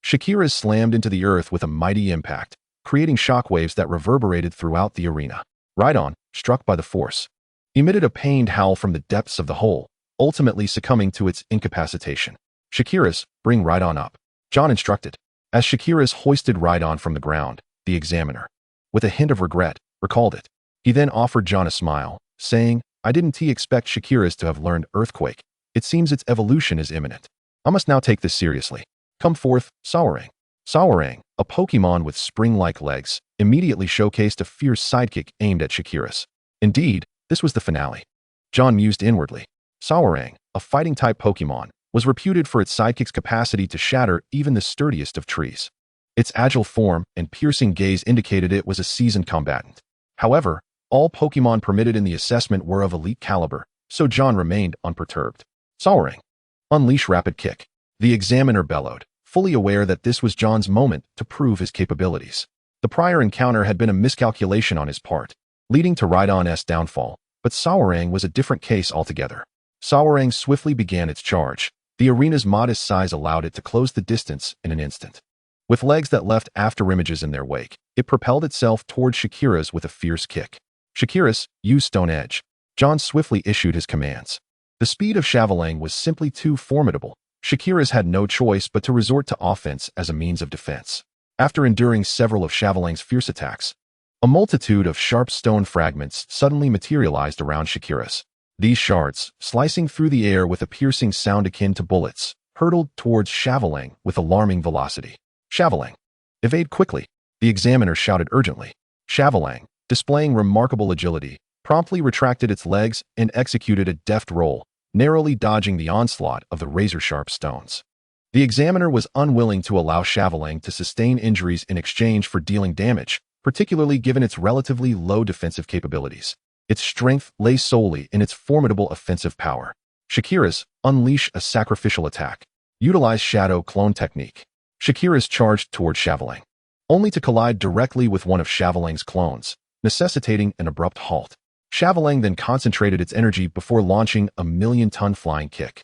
Shakira's slammed into the earth with a mighty impact, creating shockwaves that reverberated throughout the arena. Rhydon, struck by the force, emitted a pained howl from the depths of the hole, ultimately succumbing to its incapacitation. Shakira's, bring Rhydon up. John instructed. As Shakira's hoisted Rhydon from the ground, the examiner, with a hint of regret, recalled it. He then offered John a smile, saying, I didn't expect Shakira's to have learned Earthquake. It seems its evolution is imminent. I must now take this seriously. Come forth, Sourang. Sourang, a Pokémon with spring-like legs, immediately showcased a fierce sidekick aimed at Shakira's. Indeed, this was the finale. John mused inwardly. Sourang, a fighting-type Pokémon, was reputed for its sidekick's capacity to shatter even the sturdiest of trees. Its agile form and piercing gaze indicated it was a seasoned combatant. However, all Pokémon permitted in the assessment were of elite caliber, so John remained unperturbed. Sourang, unleash Rapid Kick. The examiner bellowed, fully aware that this was John's moment to prove his capabilities. The prior encounter had been a miscalculation on his part, leading to Rhydon's downfall, but Sourang was a different case altogether. Sourang swiftly began its charge. The arena's modest size allowed it to close the distance in an instant. With legs that left afterimages in their wake, it propelled itself toward Shakira's with a fierce kick. Shakira's, use Stone Edge. John swiftly issued his commands. The speed of Chavalang was simply too formidable. Shakira's had no choice but to resort to offense as a means of defense. After enduring several of Chavalang's fierce attacks, a multitude of sharp stone fragments suddenly materialized around Shakira's. These shards, slicing through the air with a piercing sound akin to bullets, hurtled towards Chavalang with alarming velocity. Chavalang, evade quickly, the examiner shouted urgently. Chavalang, displaying remarkable agility, promptly retracted its legs and executed a deft roll, narrowly dodging the onslaught of the razor-sharp stones. The examiner was unwilling to allow Chavalang to sustain injuries in exchange for dealing damage, particularly given its relatively low defensive capabilities. Its strength lay solely in its formidable offensive power. Shakira's, unleash a sacrificial attack. Utilize Shadow Clone technique. Shakira's charged toward Chavalang, only to collide directly with one of Chavalang's clones, necessitating an abrupt halt. Chavalang then concentrated its energy before launching a million-ton flying kick.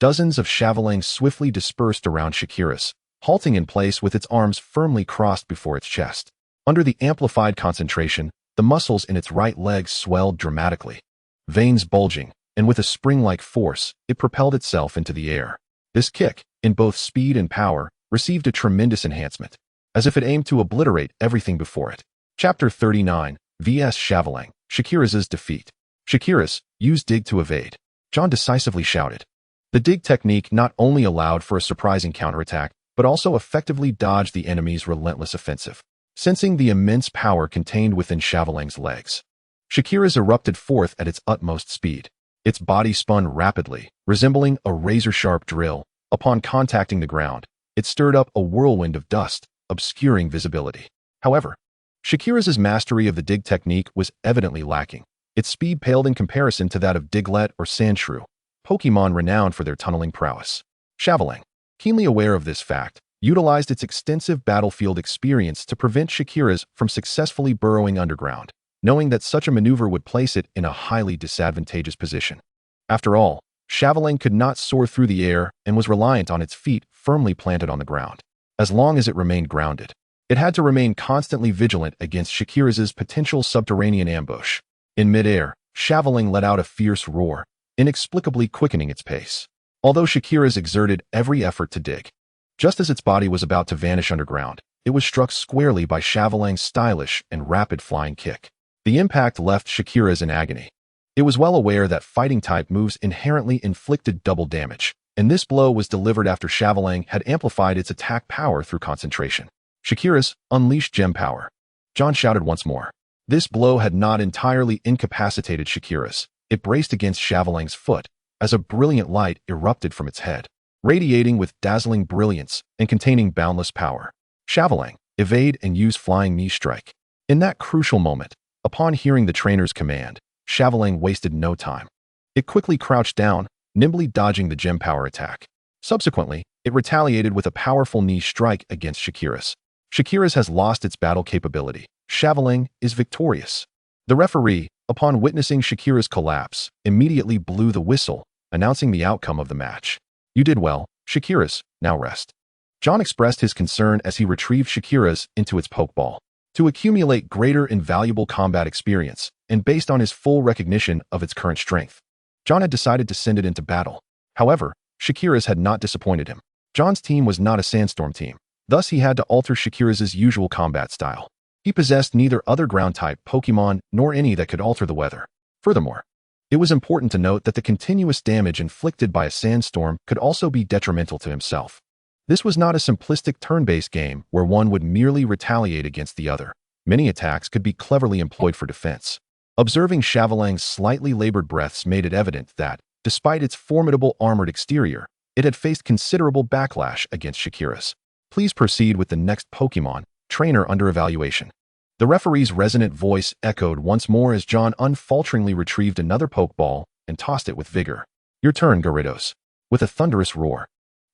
Dozens of Chavalang swiftly dispersed around Shakira's, halting in place with its arms firmly crossed before its chest. Under the amplified concentration, the muscles in its right leg swelled dramatically. Veins bulging, and with a spring-like force, it propelled itself into the air. This kick, in both speed and power, received a tremendous enhancement, as if it aimed to obliterate everything before it. Chapter 39, vs. Chavalang, Shakira's defeat. Shakira's, use Dig to evade. John decisively shouted. The Dig technique not only allowed for a surprising counterattack, but also effectively dodged the enemy's relentless offensive. Sensing the immense power contained within Chavalang's legs, Shakira's erupted forth at its utmost speed. Its body spun rapidly, resembling a razor-sharp drill. Upon contacting the ground, it stirred up a whirlwind of dust, obscuring visibility. However, Shakira's mastery of the Dig technique was evidently lacking. Its speed paled in comparison to that of Diglett or Sandshrew, Pokémon renowned for their tunneling prowess. Chavalang, keenly aware of this fact, utilized its extensive battlefield experience to prevent Shakira's from successfully burrowing underground. knowing that such a maneuver would place it in a highly disadvantageous position. After all, Chavalang could not soar through the air and was reliant on its feet firmly planted on the ground. As long as it remained grounded, it had to remain constantly vigilant against Shakira's potential subterranean ambush. In midair, Chavalang let out a fierce roar, inexplicably quickening its pace. Although Shakira's exerted every effort to dig, just as its body was about to vanish underground, it was struck squarely by Chavalang's stylish and rapid flying kick. The impact left Shakira's in agony. It was well aware that fighting-type moves inherently inflicted double damage, and this blow was delivered after Chavalang had amplified its attack power through concentration. Shakira's unleashed gem power. John shouted once more. This blow had not entirely incapacitated Shakira's. It braced against Chavalang's foot as a brilliant light erupted from its head, radiating with dazzling brilliance and containing boundless power. Chavalang, evade and use flying knee strike. In that crucial moment, upon hearing the trainer's command, Chavalang wasted no time. It quickly crouched down, nimbly dodging the gem power attack. Subsequently, it retaliated with a powerful knee strike against Shakira's. Shakira's has lost its battle capability. Chavalang is victorious. The referee, upon witnessing Shakira's collapse, immediately blew the whistle, announcing the outcome of the match. You did well, Shakira's, now rest. John expressed his concern as he retrieved Shakira's into its pokeball. To accumulate greater and valuable combat experience, and based on his full recognition of its current strength, John had decided to send it into battle. However, Shakira's had not disappointed him. John's team was not a sandstorm team, thus he had to alter Shakira's usual combat style. He possessed neither other ground-type Pokémon nor any that could alter the weather. Furthermore, it was important to note that the continuous damage inflicted by a sandstorm could also be detrimental to himself. This was not a simplistic turn-based game where one would merely retaliate against the other. Many attacks could be cleverly employed for defense. Observing Chavalang's slightly labored breaths made it evident that, despite its formidable armored exterior, it had faced considerable backlash against Shakira's. Please proceed with the next Pokémon, trainer under evaluation. The referee's resonant voice echoed once more as John unfalteringly retrieved another Pokeball and tossed it with vigor. Your turn, Gyarados. With a thunderous roar,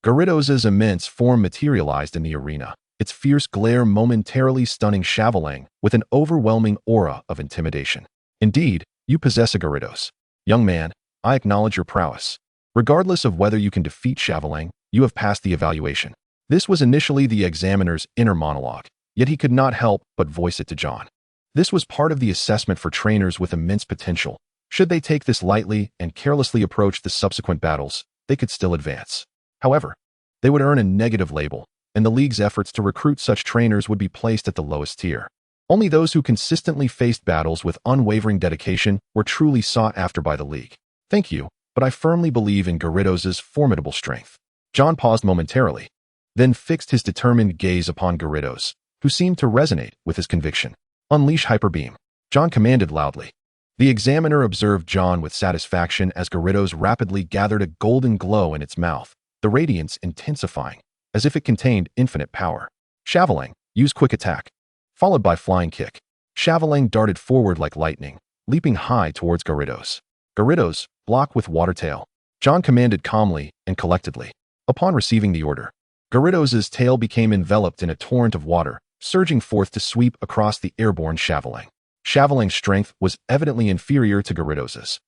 Gyarados' immense form materialized in the arena, its fierce glare momentarily stunning Chavalang with an overwhelming aura of intimidation. Indeed, you possess a Gyarados. Young man, I acknowledge your prowess. Regardless of whether you can defeat Chavalang, you have passed the evaluation. This was initially the examiner's inner monologue, yet he could not help but voice it to John. This was part of the assessment for trainers with immense potential. Should they take this lightly and carelessly approach the subsequent battles, they could still advance. However, they would earn a negative label, and the league's efforts to recruit such trainers would be placed at the lowest tier. Only those who consistently faced battles with unwavering dedication were truly sought after by the league. Thank you, but I firmly believe in Gyarados' formidable strength. John paused momentarily, then fixed his determined gaze upon Gyarados, who seemed to resonate with his conviction. Unleash Hyper Beam. John commanded loudly. The examiner observed John with satisfaction as Gyarados rapidly gathered a golden glow in its mouth, the radiance intensifying, as if it contained infinite power. Chavalang, use Quick Attack. Followed by Flying Kick. Chavalang darted forward like lightning, leaping high towards Gyarados. Gyarados, block with Water Tail. John commanded calmly and collectedly. Upon receiving the order, Gyarados' tail became enveloped in a torrent of water, surging forth to sweep across the airborne Chavalang. Chavalang's strength was evidently inferior to Gyarados'.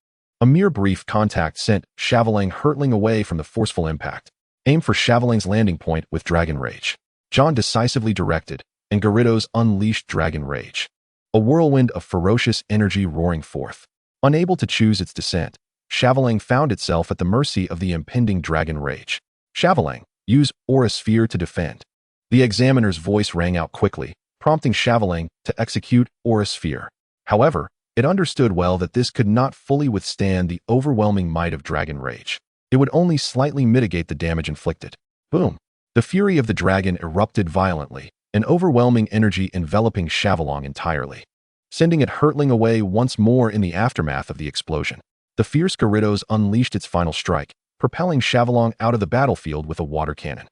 A mere brief contact sent Chavalang hurtling away from the forceful impact. Aim for Chavalang's landing point with Dragon Rage. John decisively directed, and Gyarados unleashed Dragon Rage. A whirlwind of ferocious energy roaring forth. Unable to choose its descent, Chavalang found itself at the mercy of the impending Dragon Rage. Chavalang, use Aura Sphere to defend. The examiner's voice rang out quickly, prompting Chavalang to execute Aura Sphere. However, it understood well that this could not fully withstand the overwhelming might of Dragon Rage. It would only slightly mitigate the damage inflicted. Boom! The fury of the dragon erupted violently, an overwhelming energy enveloping Chavalang entirely, sending it hurtling away once more in the aftermath of the explosion. The fierce Gyarados unleashed its final strike, propelling Chavalang out of the battlefield with a water cannon.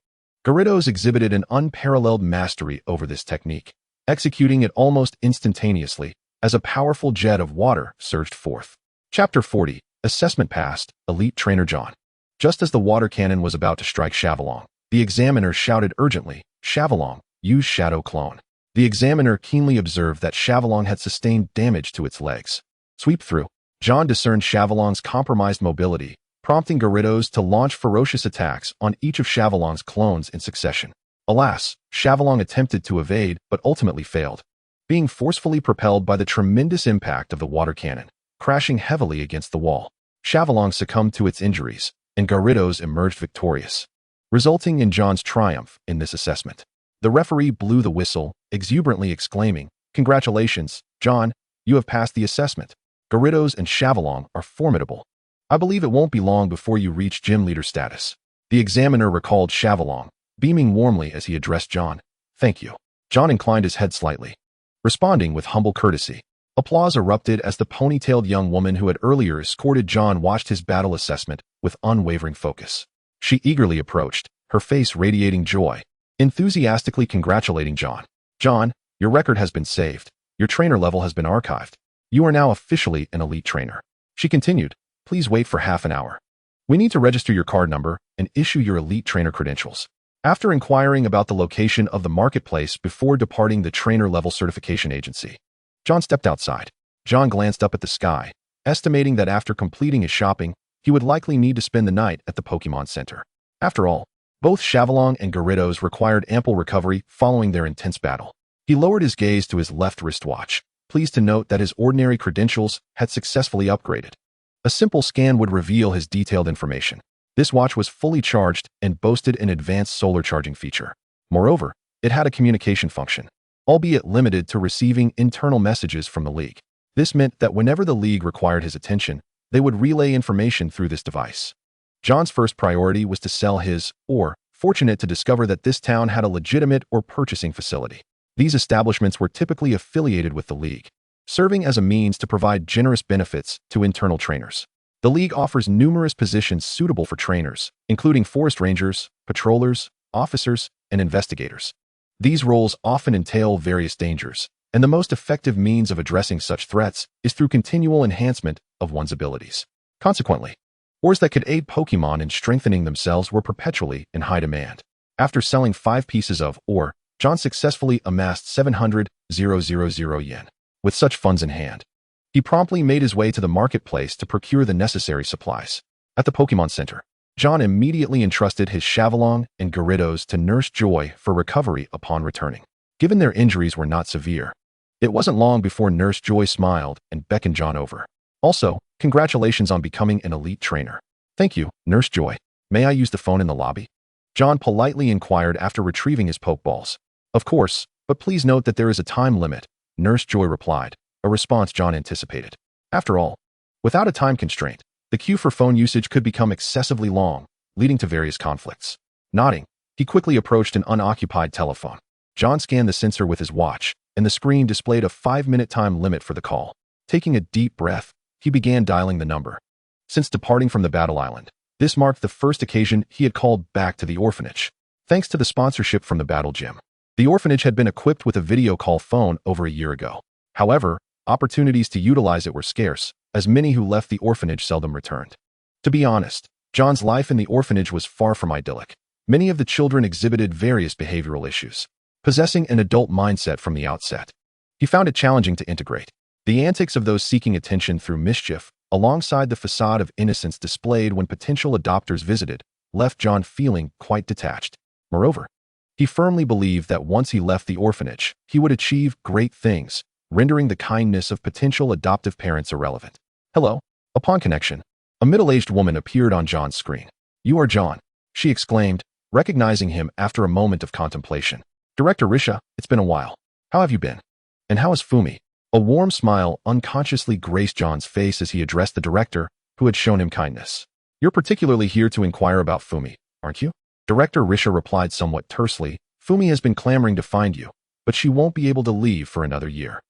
Gyarados exhibited an unparalleled mastery over this technique, executing it almost instantaneously, as a powerful jet of water surged forth. Chapter 40, Assessment Passed, Elite Trainer John. Just as the water cannon was about to strike Chavalang, the examiner shouted urgently, Chavalang, use Shadow Clone. The examiner keenly observed that Chauvelin had sustained damage to its legs. Sweep through. John discerned Chauvelin's compromised mobility, prompting Gyarados to launch ferocious attacks on each of Chauvelin's clones in succession. Alas, Chauvelin attempted to evade but ultimately failed, being forcefully propelled by the tremendous impact of the water cannon, crashing heavily against the wall. Chauvelin succumbed to its injuries, and Gyarados emerged victorious, resulting in John's triumph in this assessment. The referee blew the whistle, exuberantly exclaiming, "Congratulations, John, you have passed the assessment. Gyarados and Chauvelin are formidable. I believe it won't be long before you reach gym leader status." The examiner recalled Chauvelin, beaming warmly as he addressed John. "Thank you." John inclined his head slightly, responding with humble courtesy. Applause erupted as the ponytailed young woman who had earlier escorted John watched his battle assessment with unwavering focus. She eagerly approached, her face radiating joy, enthusiastically congratulating John. "John, your record has been saved. Your trainer level has been archived. You are now officially an elite trainer." She continued, "Please wait for half an hour. We need to register your card number and issue your elite trainer credentials." After inquiring about the location of the marketplace before departing the trainer level certification agency, John stepped outside. John glanced up at the sky, estimating that after completing his shopping, he would likely need to spend the night at the Pokémon Center. After all, both Chauvelin and Gyarados required ample recovery following their intense battle. He lowered his gaze to his left wristwatch, pleased to note that his ordinary credentials had successfully upgraded. A simple scan would reveal his detailed information. This watch was fully charged and boasted an advanced solar charging feature. Moreover, it had a communication function, albeit limited to receiving internal messages from the League. This meant that whenever the League required his attention, they would relay information through this device. John's first priority was to sell his, or, fortunate to discover that this town had a legitimate or purchasing facility. These establishments were typically affiliated with the League, serving as a means to provide generous benefits to internal trainers. The League offers numerous positions suitable for trainers, including forest rangers, patrollers, officers, and investigators. These roles often entail various dangers, and the most effective means of addressing such threats is through continual enhancement of one's abilities. Consequently, ores that could aid Pokémon in strengthening themselves were perpetually in high demand. After selling 5 pieces of ore, John successfully amassed 700,000 yen. With such funds in hand, he promptly made his way to the marketplace to procure the necessary supplies. At the Pokémon Center, John immediately entrusted his Chauvelin and Gyarados to Nurse Joy for recovery upon returning. Given their injuries were not severe, it wasn't long before Nurse Joy smiled and beckoned John over. "Also, congratulations on becoming an elite trainer." "Thank you, Nurse Joy. May I use the phone in the lobby?" John politely inquired after retrieving his Pokeballs. "Of course, but please note that there is a time limit," Nurse Joy replied, a response John anticipated. After all, without a time constraint, the queue for phone usage could become excessively long, leading to various conflicts. Nodding, he quickly approached an unoccupied telephone. John scanned the sensor with his watch, and the screen displayed a 5-minute time limit for the call. Taking a deep breath, he began dialing the number. Since departing from the battle island, this marked the first occasion he had called back to the orphanage. Thanks to the sponsorship from the battle gym, the orphanage had been equipped with a video call phone over a year ago. However, opportunities to utilize it were scarce, as many who left the orphanage seldom returned. To be honest, John's life in the orphanage was far from idyllic. Many of the children exhibited various behavioral issues, possessing an adult mindset from the outset. He found it challenging to integrate. The antics of those seeking attention through mischief, alongside the facade of innocence displayed when potential adopters visited, left John feeling quite detached. Moreover, he firmly believed that once he left the orphanage, he would achieve great things, rendering the kindness of potential adoptive parents irrelevant. "Hello." Upon connection, a middle-aged woman appeared on John's screen. "You are John," she exclaimed, recognizing him after a moment of contemplation. "Director Risha, it's been a while. How have you been? And how is Fumi?" A warm smile unconsciously graced John's face as he addressed the director, who had shown him kindness. "You're particularly here to inquire about Fumi, aren't you?" Director Risha replied somewhat tersely. "Fumi has been clamoring to find you, but she won't be able to leave for another year."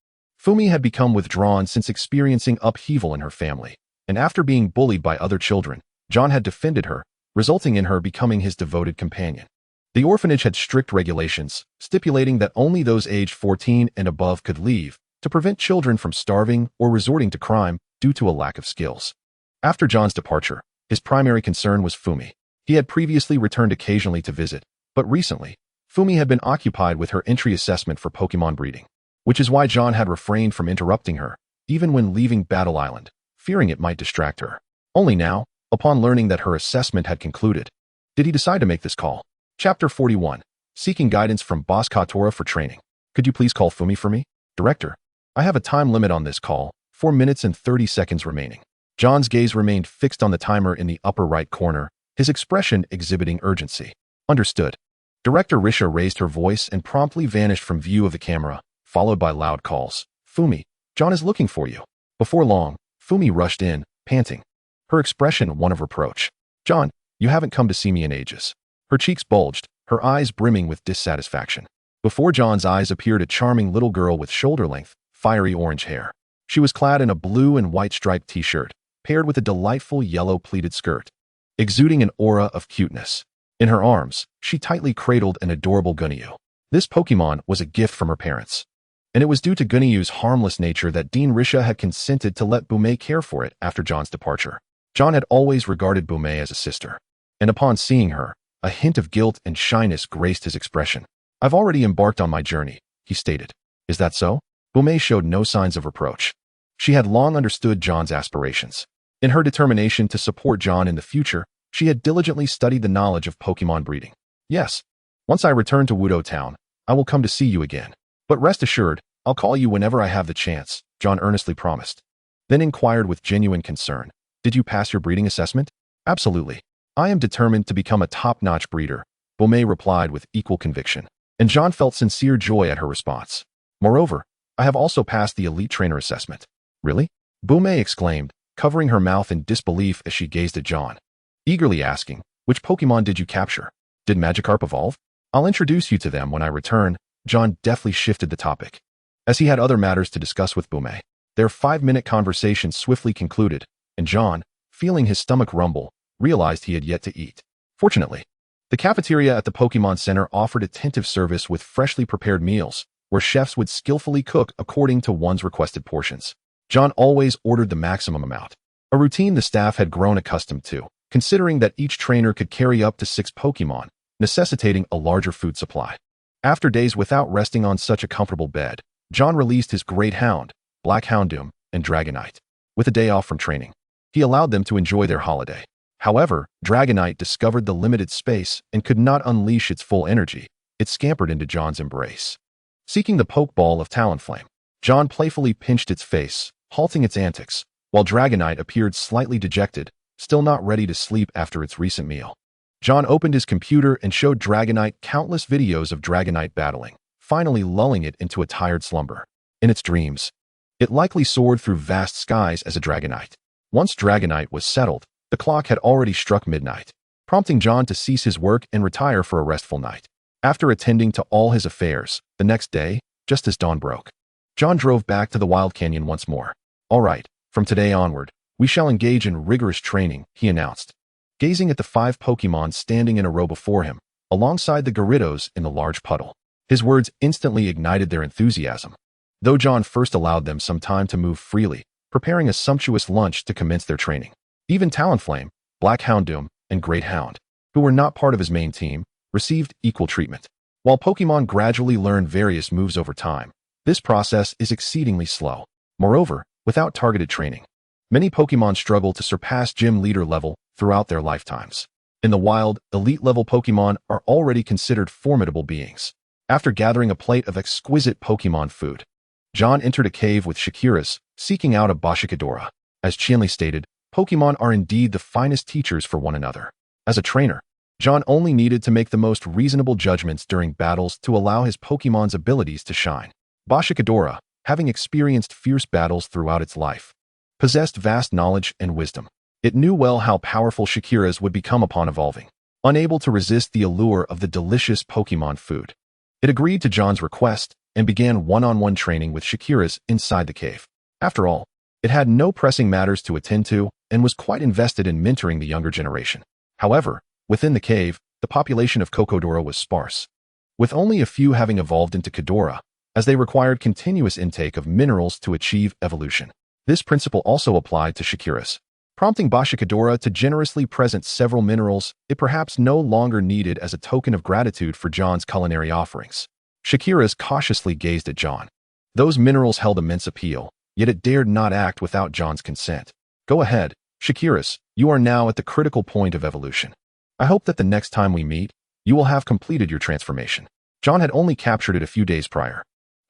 Fumi had become withdrawn since experiencing upheaval in her family, and after being bullied by other children, John had defended her, resulting in her becoming his devoted companion. The orphanage had strict regulations, stipulating that only those aged 14 and above could leave, to prevent children from starving or resorting to crime due to a lack of skills. After John's departure, his primary concern was Fumi. He had previously returned occasionally to visit, but recently, Fumi had been occupied with her entry assessment for Pokémon breeding, which is why John had refrained from interrupting her, even when leaving Battle Island, fearing it might distract her. Only now, upon learning that her assessment had concluded, did he decide to make this call. Chapter 41. Seeking guidance from Boss Katora for training. Could you please call Fumi for me? Director, I have a time limit on this call, 4 minutes and 30 seconds remaining. John's gaze remained fixed on the timer in the upper right corner, his expression exhibiting urgency. Understood. Director Risha raised her voice and promptly vanished from view of the camera, followed by loud calls. Fumi, John is looking for you. Before long, Fumi rushed in, panting, her expression one of reproach. John, you haven't come to see me in ages. Her cheeks bulged, her eyes brimming with dissatisfaction. Before John's eyes appeared a charming little girl with shoulder-length, fiery orange hair. She was clad in a blue and white striped t-shirt, paired with a delightful yellow pleated skirt, exuding an aura of cuteness. In her arms, she tightly cradled an adorable Gunneyu. This Pokémon was a gift from her parents, and it was due to Gunneyu's harmless nature that Dean Risha had consented to let Boumei care for it after John's departure. John had always regarded Boumei as a sister, and upon seeing her, a hint of guilt and shyness graced his expression. I've already embarked on my journey, he stated. Is that so? Boumei showed no signs of reproach. She had long understood John's aspirations. In her determination to support John in the future, she had diligently studied the knowledge of Pokémon breeding. Yes, once I return to Wudo Town, I will come to see you again. But rest assured, I'll call you whenever I have the chance, John earnestly promised. Then inquired with genuine concern. Did you pass your breeding assessment? Absolutely. I am determined to become a top-notch breeder, Boumei replied with equal conviction. And John felt sincere joy at her response. Moreover, I have also passed the elite trainer assessment. Really? Boumei exclaimed, covering her mouth in disbelief as she gazed at John, eagerly asking, which Pokémon did you capture? Did Magikarp evolve? I'll introduce you to them when I return. John deftly shifted the topic, as he had other matters to discuss with Boumei. Their 5-minute conversation swiftly concluded, and John, feeling his stomach rumble, realized he had yet to eat. Fortunately, the cafeteria at the Pokémon Center offered attentive service with freshly prepared meals, where chefs would skillfully cook according to one's requested portions. John always ordered the maximum amount, a routine the staff had grown accustomed to, considering that each trainer could carry up to 6 Pokémon, necessitating a larger food supply. After days without resting on such a comfortable bed, John released his Great Hound, Black Houndoom, and Dragonite. With a day off from training, he allowed them to enjoy their holiday. However, Dragonite discovered the limited space and could not unleash its full energy. It scampered into John's embrace. Seeking the Pokeball of Talonflame, John playfully pinched its face, halting its antics, while Dragonite appeared slightly dejected, still not ready to sleep after its recent meal. John opened his computer and showed Dragonite countless videos of Dragonite battling, finally lulling it into a tired slumber. In its dreams, it likely soared through vast skies as a Dragonite. Once Dragonite was settled, the clock had already struck midnight, prompting John to cease his work and retire for a restful night. After attending to all his affairs, the next day, just as dawn broke, John drove back to the Wild Canyon once more. All right, from today onward, we shall engage in rigorous training, he announced, gazing at the 5 Pokémon standing in a row before him, alongside the Gyarados in the large puddle. His words instantly ignited their enthusiasm, though John first allowed them some time to move freely, preparing a sumptuous lunch to commence their training. Even Talonflame, Black Houndoom, and Great Hound, who were not part of his main team, received equal treatment. While Pokémon gradually learn various moves over time, this process is exceedingly slow. Moreover, without targeted training, many Pokémon struggle to surpass gym leader level throughout their lifetimes. In the wild, elite-level Pokémon are already considered formidable beings. After gathering a plate of exquisite Pokémon food, John entered a cave with Shakiras, seeking out a Boshikadora. As Qianli stated, Pokémon are indeed the finest teachers for one another. As a trainer, John only needed to make the most reasonable judgments during battles to allow his Pokémon's abilities to shine. Boshikadora, having experienced fierce battles throughout its life, possessed vast knowledge and wisdom. It knew well how powerful Shakiras would become upon evolving. Unable to resist the allure of the delicious Pokémon food, it agreed to John's request and began one-on-one training with Shakiras inside the cave. After all, it had no pressing matters to attend to and was quite invested in mentoring the younger generation. However, within the cave, the population of Kokodora was sparse, with only a few having evolved into Kadora, as they required continuous intake of minerals to achieve evolution. This principle also applied to Shakiras, prompting Bashikadora to generously present several minerals it perhaps no longer needed as a token of gratitude for John's culinary offerings. Shakira's cautiously gazed at John. Those minerals held immense appeal, yet it dared not act without John's consent. Go ahead, Shakira's, you are now at the critical point of evolution. I hope that the next time we meet, you will have completed your transformation. John had only captured it a few days prior.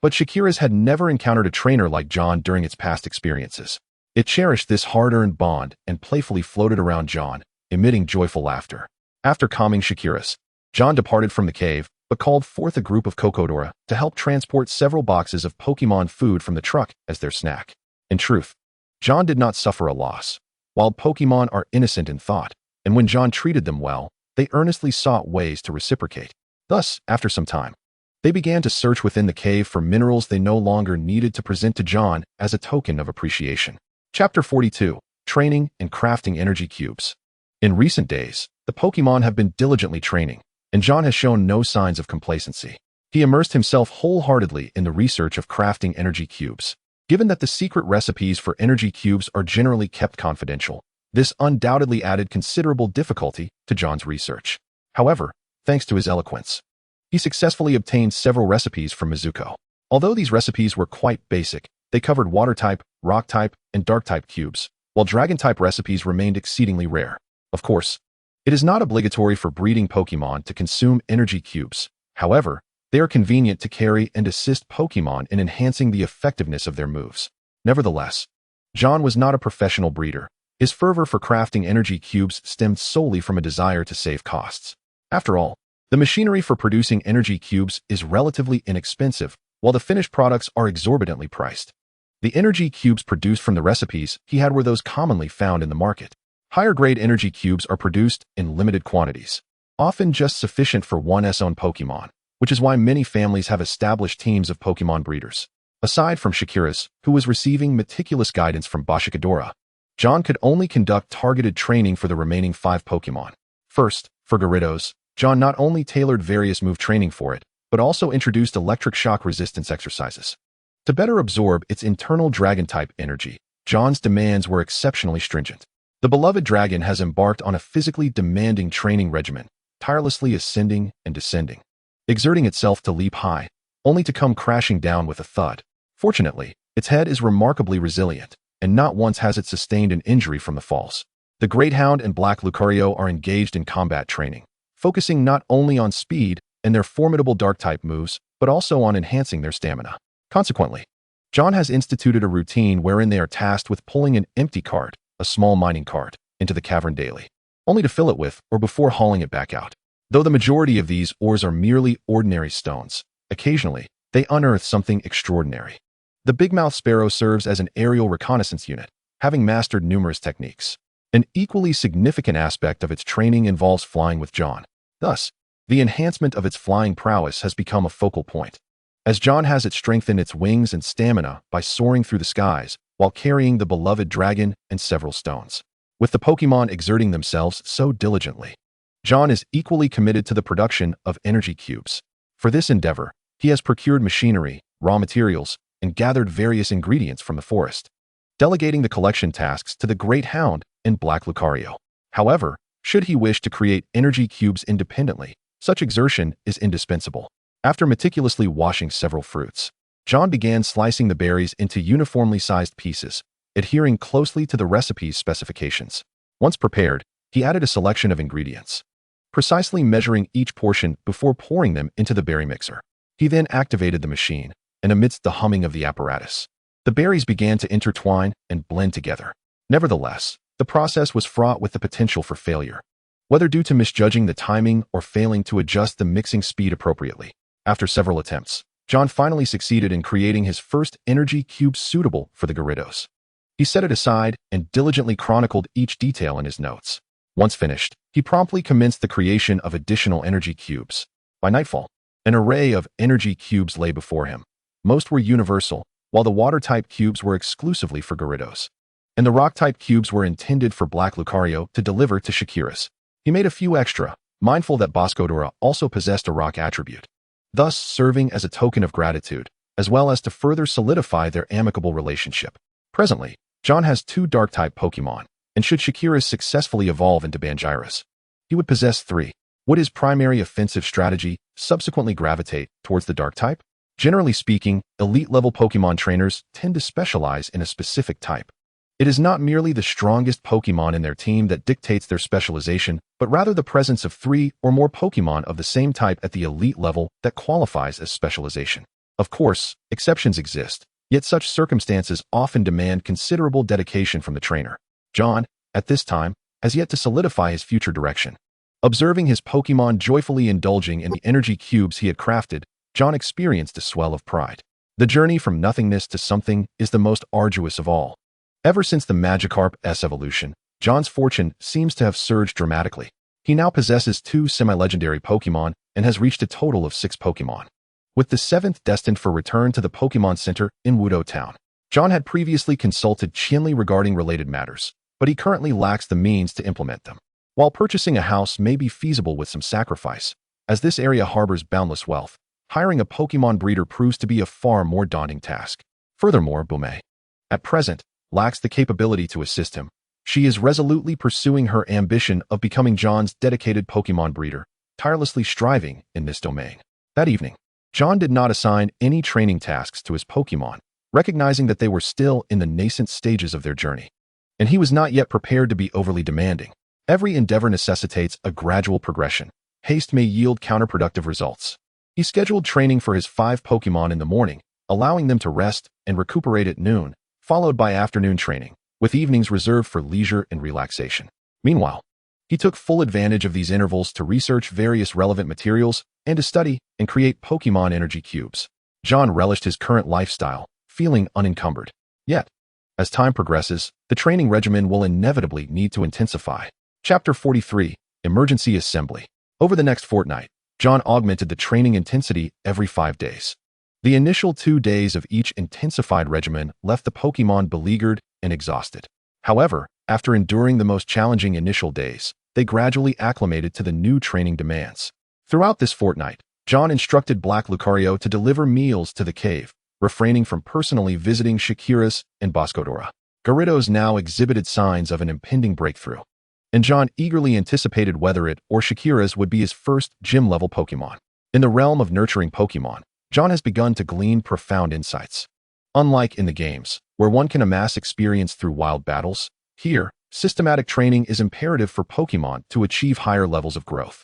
But Shakira's had never encountered a trainer like John during its past experiences. It cherished this hard-earned bond and playfully floated around John, emitting joyful laughter. After calming Shakira's, John departed from the cave, but called forth a group of Cocodora to help transport several boxes of Pokémon food from the truck as their snack. In truth, John did not suffer a loss. Wild Pokémon are innocent in thought, and when John treated them well, they earnestly sought ways to reciprocate. Thus, after some time, they began to search within the cave for minerals they no longer needed to present to John as a token of appreciation. Chapter 42. Training and Crafting Energy Cubes. In recent days, the Pokémon have been diligently training, and John has shown no signs of complacency. He immersed himself wholeheartedly in the research of crafting energy cubes. Given that the secret recipes for energy cubes are generally kept confidential, this undoubtedly added considerable difficulty to John's research. However, thanks to his eloquence, he successfully obtained several recipes from Mizuko. Although these recipes were quite basic, they covered water-type, rock-type, and dark-type cubes, while dragon-type recipes remained exceedingly rare. Of course, it is not obligatory for breeding Pokémon to consume energy cubes. However, they are convenient to carry and assist Pokémon in enhancing the effectiveness of their moves. Nevertheless, John was not a professional breeder. His fervor for crafting energy cubes stemmed solely from a desire to save costs. After all, the machinery for producing energy cubes is relatively inexpensive, while the finished products are exorbitantly priced. The energy cubes produced from the recipes he had were those commonly found in the market. Higher-grade energy cubes are produced in limited quantities, often just sufficient for one's own Pokémon, which is why many families have established teams of Pokémon breeders. Aside from Shakira's, who was receiving meticulous guidance from Bashikadora, John could only conduct targeted training for the remaining 5 Pokémon. First, for Gyarados, John not only tailored various move training for it, but also introduced electric shock resistance exercises. To better absorb its internal dragon-type energy, John's demands were exceptionally stringent. The beloved dragon has embarked on a physically demanding training regimen, tirelessly ascending and descending, exerting itself to leap high, only to come crashing down with a thud. Fortunately, its head is remarkably resilient, and not once has it sustained an injury from the falls. The Great Hound and Black Lucario are engaged in combat training, focusing not only on speed and their formidable dark-type moves, but also on enhancing their stamina. Consequently, John has instituted a routine wherein they are tasked with pulling an empty cart, a small mining cart, into the cavern daily, only to fill it with or before hauling it back out. Though the majority of these ores are merely ordinary stones, occasionally, they unearth something extraordinary. The bigmouth sparrow serves as an aerial reconnaissance unit, having mastered numerous techniques. An equally significant aspect of its training involves flying with John. Thus, the enhancement of its flying prowess has become a focal point, as John has it strengthen its wings and stamina by soaring through the skies while carrying the beloved dragon and several stones. With the Pokémon exerting themselves so diligently, John is equally committed to the production of energy cubes. For this endeavor, he has procured machinery, raw materials, and gathered various ingredients from the forest, delegating the collection tasks to the Great Hound and Black Lucario. However, should he wish to create energy cubes independently, such exertion is indispensable. After meticulously washing several fruits, John began slicing the berries into uniformly sized pieces, adhering closely to the recipe's specifications. Once prepared, he added a selection of ingredients, precisely measuring each portion before pouring them into the berry mixer. He then activated the machine, and amidst the humming of the apparatus, the berries began to intertwine and blend together. Nevertheless, the process was fraught with the potential for failure, whether due to misjudging the timing or failing to adjust the mixing speed appropriately. After several attempts, John finally succeeded in creating his first energy cube suitable for the Gyarados. He set it aside and diligently chronicled each detail in his notes. Once finished, he promptly commenced the creation of additional energy cubes. By nightfall, an array of energy cubes lay before him. Most were universal, while the water-type cubes were exclusively for Gyarados, and the rock-type cubes were intended for Black Lucario to deliver to Shakira's. He made a few extra, mindful that Bashikadora also possessed a rock attribute, thus serving as a token of gratitude, as well as to further solidify their amicable relationship. Presently, John has 2 dark-type Pokémon, And should Gyarados successfully evolve into Gyarados, he would possess 3. Would his primary offensive strategy subsequently gravitate towards the Dark type? Generally speaking, elite-level Pokemon trainers tend to specialize in a specific type. It is not merely the strongest Pokemon in their team that dictates their specialization, but rather the presence of 3 or more Pokemon of the same type at the elite level that qualifies as specialization. Of course, exceptions exist, yet such circumstances often demand considerable dedication from the trainer. John, at this time, has yet to solidify his future direction. Observing his Pokemon joyfully indulging in the energy cubes he had crafted, John experienced a swell of pride. The journey from nothingness to something is the most arduous of all. Ever since the Magikarp's evolution, John's fortune seems to have surged dramatically. He now possesses 2 semi-legendary Pokemon and has reached a total of 6 Pokemon, with the 7th destined for return to the Pokemon Center in Wudo Town. John had previously consulted Chinley regarding related matters, but he currently lacks the means to implement them. While purchasing a house may be feasible with some sacrifice, as this area harbors boundless wealth, hiring a Pokemon breeder proves to be a far more daunting task. Furthermore, Bume, at present, lacks the capability to assist him. She is resolutely pursuing her ambition of becoming John's dedicated Pokemon breeder, tirelessly striving in this domain. That evening, John did not assign any training tasks to his Pokemon, recognizing that they were still in the nascent stages of their journey. And he was not yet prepared to be overly demanding. Every endeavor necessitates a gradual progression. Haste may yield counterproductive results. He scheduled training for his 5 Pokemon in the morning, allowing them to rest and recuperate at noon, followed by afternoon training, with evenings reserved for leisure and relaxation. Meanwhile, he took full advantage of these intervals to research various relevant materials and to study and create Pokemon energy cubes. John relished his current lifestyle, feeling unencumbered. Yet, as time progresses, the training regimen will inevitably need to intensify. Chapter 43, Emergency Assembly. Over the next fortnight, John augmented the training intensity every 5 days. The initial 2 days of each intensified regimen left the Pokemon beleaguered and exhausted. However, after enduring the most challenging initial days, they gradually acclimated to the new training demands. Throughout this fortnight, John instructed Black Lucario to deliver meals to the cave, refraining from personally visiting Gyarados and Boscodora. Gyarados now exhibited signs of an impending breakthrough, and John eagerly anticipated whether it or Gyarados would be his first gym-level Pokemon. In the realm of nurturing Pokemon, John has begun to glean profound insights. Unlike in the games, where one can amass experience through wild battles, here, systematic training is imperative for Pokemon to achieve higher levels of growth.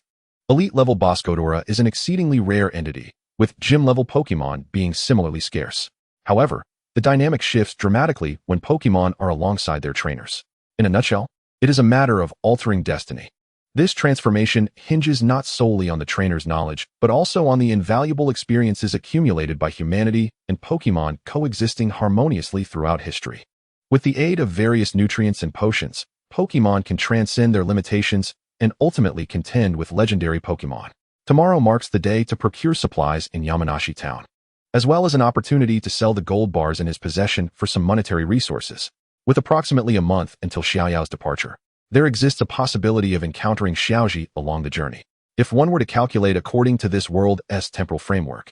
Elite-level Boscodora is an exceedingly rare entity, with gym-level Pokemon being similarly scarce. However, the dynamic shifts dramatically when Pokemon are alongside their trainers. In a nutshell, it is a matter of altering destiny. This transformation hinges not solely on the trainer's knowledge, but also on the invaluable experiences accumulated by humanity and Pokemon coexisting harmoniously throughout history. With the aid of various nutrients and potions, Pokemon can transcend their limitations and ultimately contend with legendary Pokemon. Tomorrow marks the day to procure supplies in Yamanashi Town, as well as an opportunity to sell the gold bars in his possession for some monetary resources. With approximately a month until Xiaoyao's departure, there exists a possibility of encountering Xiaoji along the journey. If one were to calculate according to this world's temporal framework,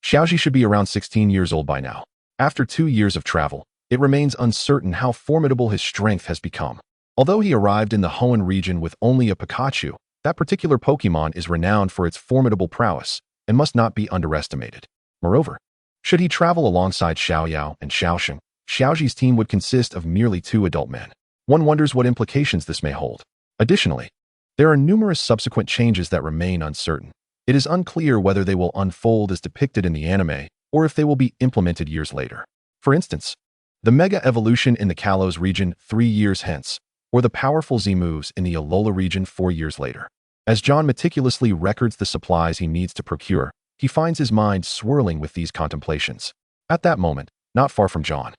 Xiaoji should be around 16 years old by now. After 2 years of travel, it remains uncertain how formidable his strength has become. Although he arrived in the Hoenn region with only a Pikachu, that particular Pokemon is renowned for its formidable prowess and must not be underestimated. Moreover, should he travel alongside Xiaoyao and Xiaosheng, Xiaoji's team would consist of merely 2 adult men. One wonders what implications this may hold. Additionally, there are numerous subsequent changes that remain uncertain. It is unclear whether they will unfold as depicted in the anime or if they will be implemented years later. For instance, the Mega Evolution in the Kalos region 3 years hence, or the powerful Z moves in the Alola region 4 years later. As John meticulously records the supplies he needs to procure, he finds his mind swirling with these contemplations. At that moment, not far from John,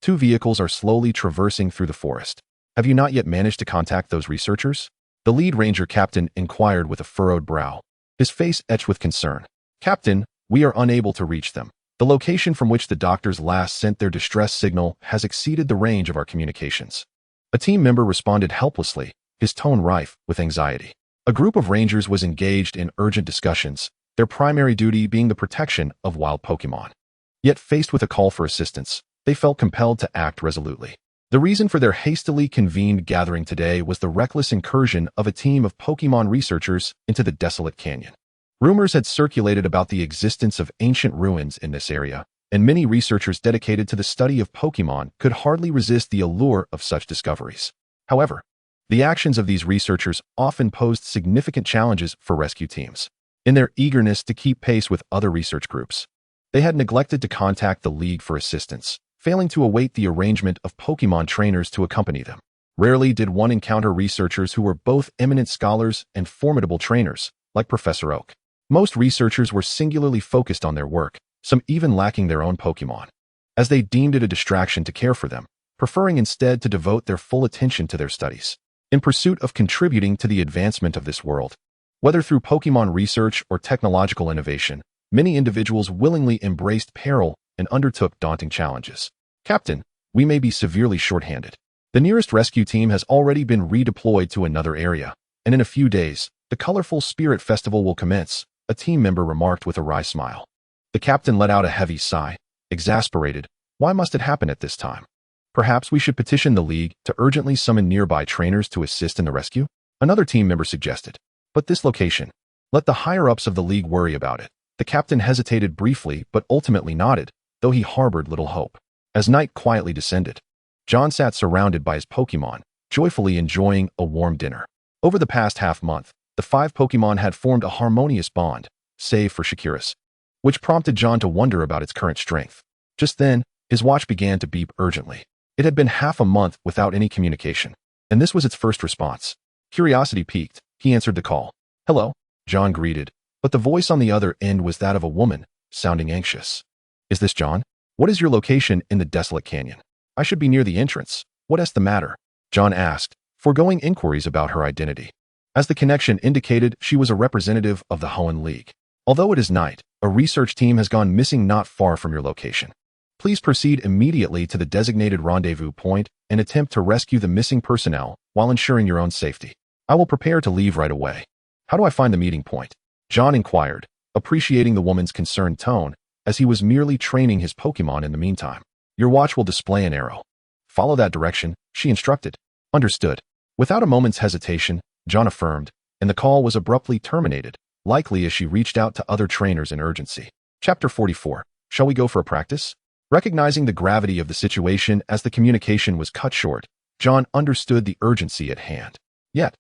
2 vehicles are slowly traversing through the forest. Have you not yet managed to contact those researchers? The lead ranger captain inquired with a furrowed brow, his face etched with concern. Captain, we are unable to reach them. The location from which the doctors last sent their distress signal has exceeded the range of our communications. A team member responded helplessly, his tone rife with anxiety. A group of rangers was engaged in urgent discussions, their primary duty being the protection of wild Pokemon. Yet faced with a call for assistance, they felt compelled to act resolutely. The reason for their hastily convened gathering today was the reckless incursion of a team of Pokémon researchers into the desolate canyon. Rumors had circulated about the existence of ancient ruins in this area, and many researchers dedicated to the study of Pokémon could hardly resist the allure of such discoveries. However, the actions of these researchers often posed significant challenges for rescue teams. In their eagerness to keep pace with other research groups, they had neglected to contact the League for assistance, failing to await the arrangement of Pokémon trainers to accompany them. Rarely did one encounter researchers who were both eminent scholars and formidable trainers, like Professor Oak. Most researchers were singularly focused on their work, some even lacking their own Pokémon, as they deemed it a distraction to care for them, preferring instead to devote their full attention to their studies. In pursuit of contributing to the advancement of this world, whether through Pokémon research or technological innovation, many individuals willingly embraced peril and undertook daunting challenges. Captain, we may be severely short-handed. The nearest rescue team has already been redeployed to another area, and in a few days, the colorful Spirit Festival will commence, a team member remarked with a wry smile. The captain let out a heavy sigh, exasperated. Why must it happen at this time? Perhaps we should petition the League to urgently summon nearby trainers to assist in the rescue? Another team member suggested. But this location, let the higher-ups of the League worry about it. The captain hesitated briefly but ultimately nodded, though he harbored little hope. As night quietly descended, John sat surrounded by his Pokémon, joyfully enjoying a warm dinner. Over the past half-month, the 5 Pokémon had formed a harmonious bond, save for Shakira's, which prompted John to wonder about its current strength. Just then, his watch began to beep urgently. It had been half a month without any communication, and this was its first response. Curiosity piqued, he answered the call. Hello, John greeted, but the voice on the other end was that of a woman, sounding anxious. Is this John? What is your location in the desolate canyon? I should be near the entrance. What is the matter? John asked, foregoing inquiries about her identity. As the connection indicated, she was a representative of the Hoenn League. Although it is night, a research team has gone missing not far from your location. Please proceed immediately to the designated rendezvous point and attempt to rescue the missing personnel while ensuring your own safety. I will prepare to leave right away. How do I find the meeting point? John inquired, appreciating the woman's concerned tone, as he was merely training his Pokémon in the meantime. Your watch will display an arrow. Follow that direction, she instructed. Understood. Without a moment's hesitation, John affirmed, and the call was abruptly terminated, likely as she reached out to other trainers in urgency. Chapter 44. Shall we go for a practice? Recognizing the gravity of the situation as the communication was cut short, John understood the urgency at hand. Yet,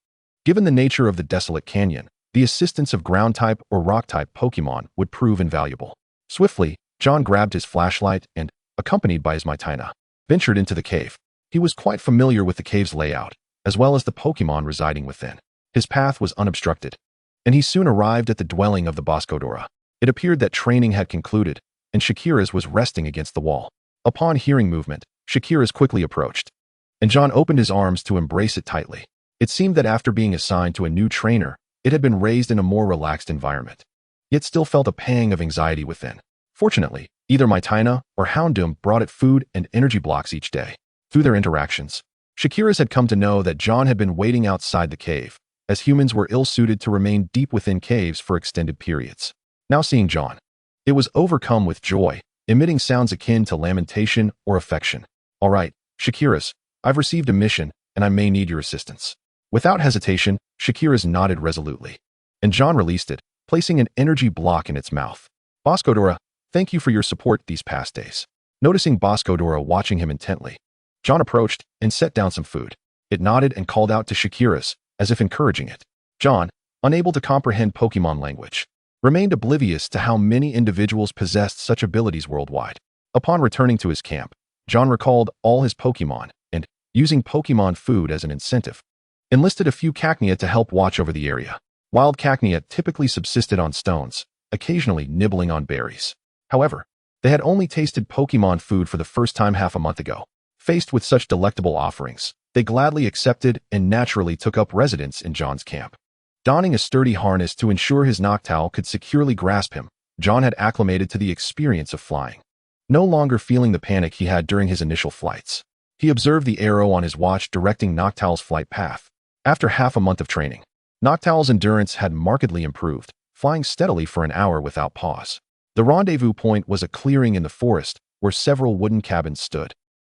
given the nature of the desolate canyon, the assistance of ground-type or rock-type Pokémon would prove invaluable. Swiftly, John grabbed his flashlight and, accompanied by his Mitina, ventured into the cave. He was quite familiar with the cave's layout, as well as the Pokémon residing within. His path was unobstructed, and he soon arrived at the dwelling of the Boscodora. It appeared that training had concluded, and Shakira's was resting against the wall. Upon hearing movement, Shakira's quickly approached, and John opened his arms to embrace it tightly. It seemed that after being assigned to a new trainer, it had been raised in a more relaxed environment, yet still felt a pang of anxiety within. Fortunately, either Mitina or Houndoom brought it food and energy blocks each day. Through their interactions, Shakira's had come to know that John had been waiting outside the cave, as humans were ill-suited to remain deep within caves for extended periods. Now seeing John, it was overcome with joy, emitting sounds akin to lamentation or affection. All right, Shakira's, I've received a mission, and I may need your assistance. Without hesitation, Shakira's nodded resolutely, and John released it, placing an energy block in its mouth. Boscodora, thank you for your support these past days. Noticing Boscodora watching him intently, John approached and set down some food. It nodded and called out to Shakira's, as if encouraging it. John, unable to comprehend Pokémon language, remained oblivious to how many individuals possessed such abilities worldwide. Upon returning to his camp, John recalled all his Pokémon and, using Pokémon food as an incentive, enlisted a few Cacnea to help watch over the area. Wild Cacnea typically subsisted on stones, occasionally nibbling on berries. However, they had only tasted Pokémon food for the first time half a month ago. Faced with such delectable offerings, they gladly accepted and naturally took up residence in John's camp. Donning a sturdy harness to ensure his Noctowl could securely grasp him, John had acclimated to the experience of flying. No longer feeling the panic he had during his initial flights, he observed the arrow on his watch directing Noctowl's flight path. After half a month of training, Noctowl's endurance had markedly improved, flying steadily for an hour without pause. The rendezvous point was a clearing in the forest where several wooden cabins stood.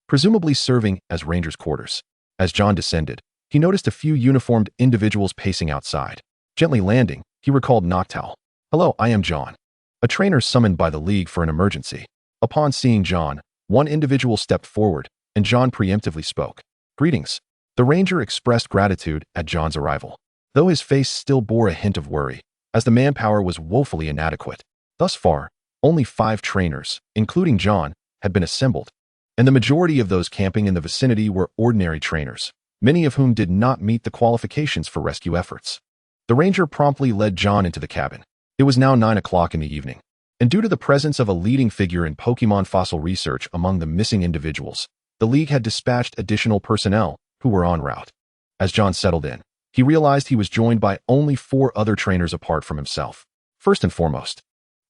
presumably serving as rangers' quarters. As John descended, he noticed a few uniformed individuals pacing outside. Gently landing, he recalled Noctowl. "Hello, I am John." A trainer summoned by the League for an emergency. Upon seeing John, one individual stepped forward, and John preemptively spoke. "Greetings." The ranger expressed gratitude at John's arrival, though his face still bore a hint of worry, as the manpower was woefully inadequate. Thus far, only 5 trainers, including John, had been assembled, and the majority of those camping in the vicinity were ordinary trainers, many of whom did not meet the qualifications for rescue efforts. The ranger promptly led John into the cabin. It was now 9 o'clock in the evening, and due to the presence of a leading figure in Pokémon fossil research among the missing individuals, the League had dispatched additional personnel who were en route. As John settled in, he realized he was joined by only 4 other trainers apart from himself. First and foremost,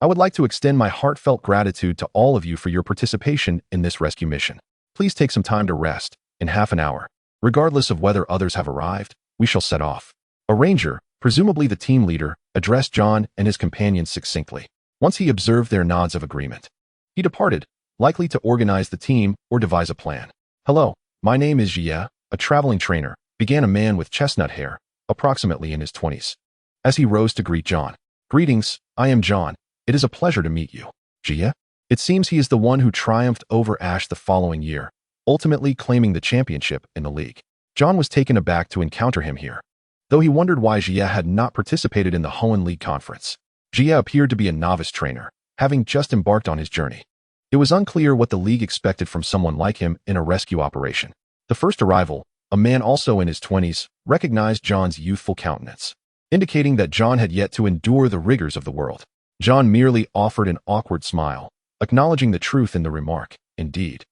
I would like to extend my heartfelt gratitude to all of you for your participation in this rescue mission. Please take some time to rest. In half an hour, regardless of whether others have arrived, we shall set off. A ranger, presumably the team leader, addressed John and his companions succinctly. Once he observed their nods of agreement, he departed, likely to organize the team or devise a plan. "Hello, my name is Jie, a traveling trainer," began a man with chestnut hair, approximately in his 20s. As he rose to greet John, "Greetings, I am John. It is a pleasure to meet you." "Jie?" It seems he is the one who triumphed over Ash the following year, ultimately claiming the championship in the league. John was taken aback to encounter him here, though he wondered why Jie had not participated in the Hoenn League conference. Jie appeared to be a novice trainer, having just embarked on his journey. It was unclear what the League expected from someone like him in a rescue operation. The first arrival, a man also in his 20s, recognized John's youthful countenance, indicating that John had yet to endure the rigors of the world. John merely offered an awkward smile, acknowledging the truth in the remark. Indeed,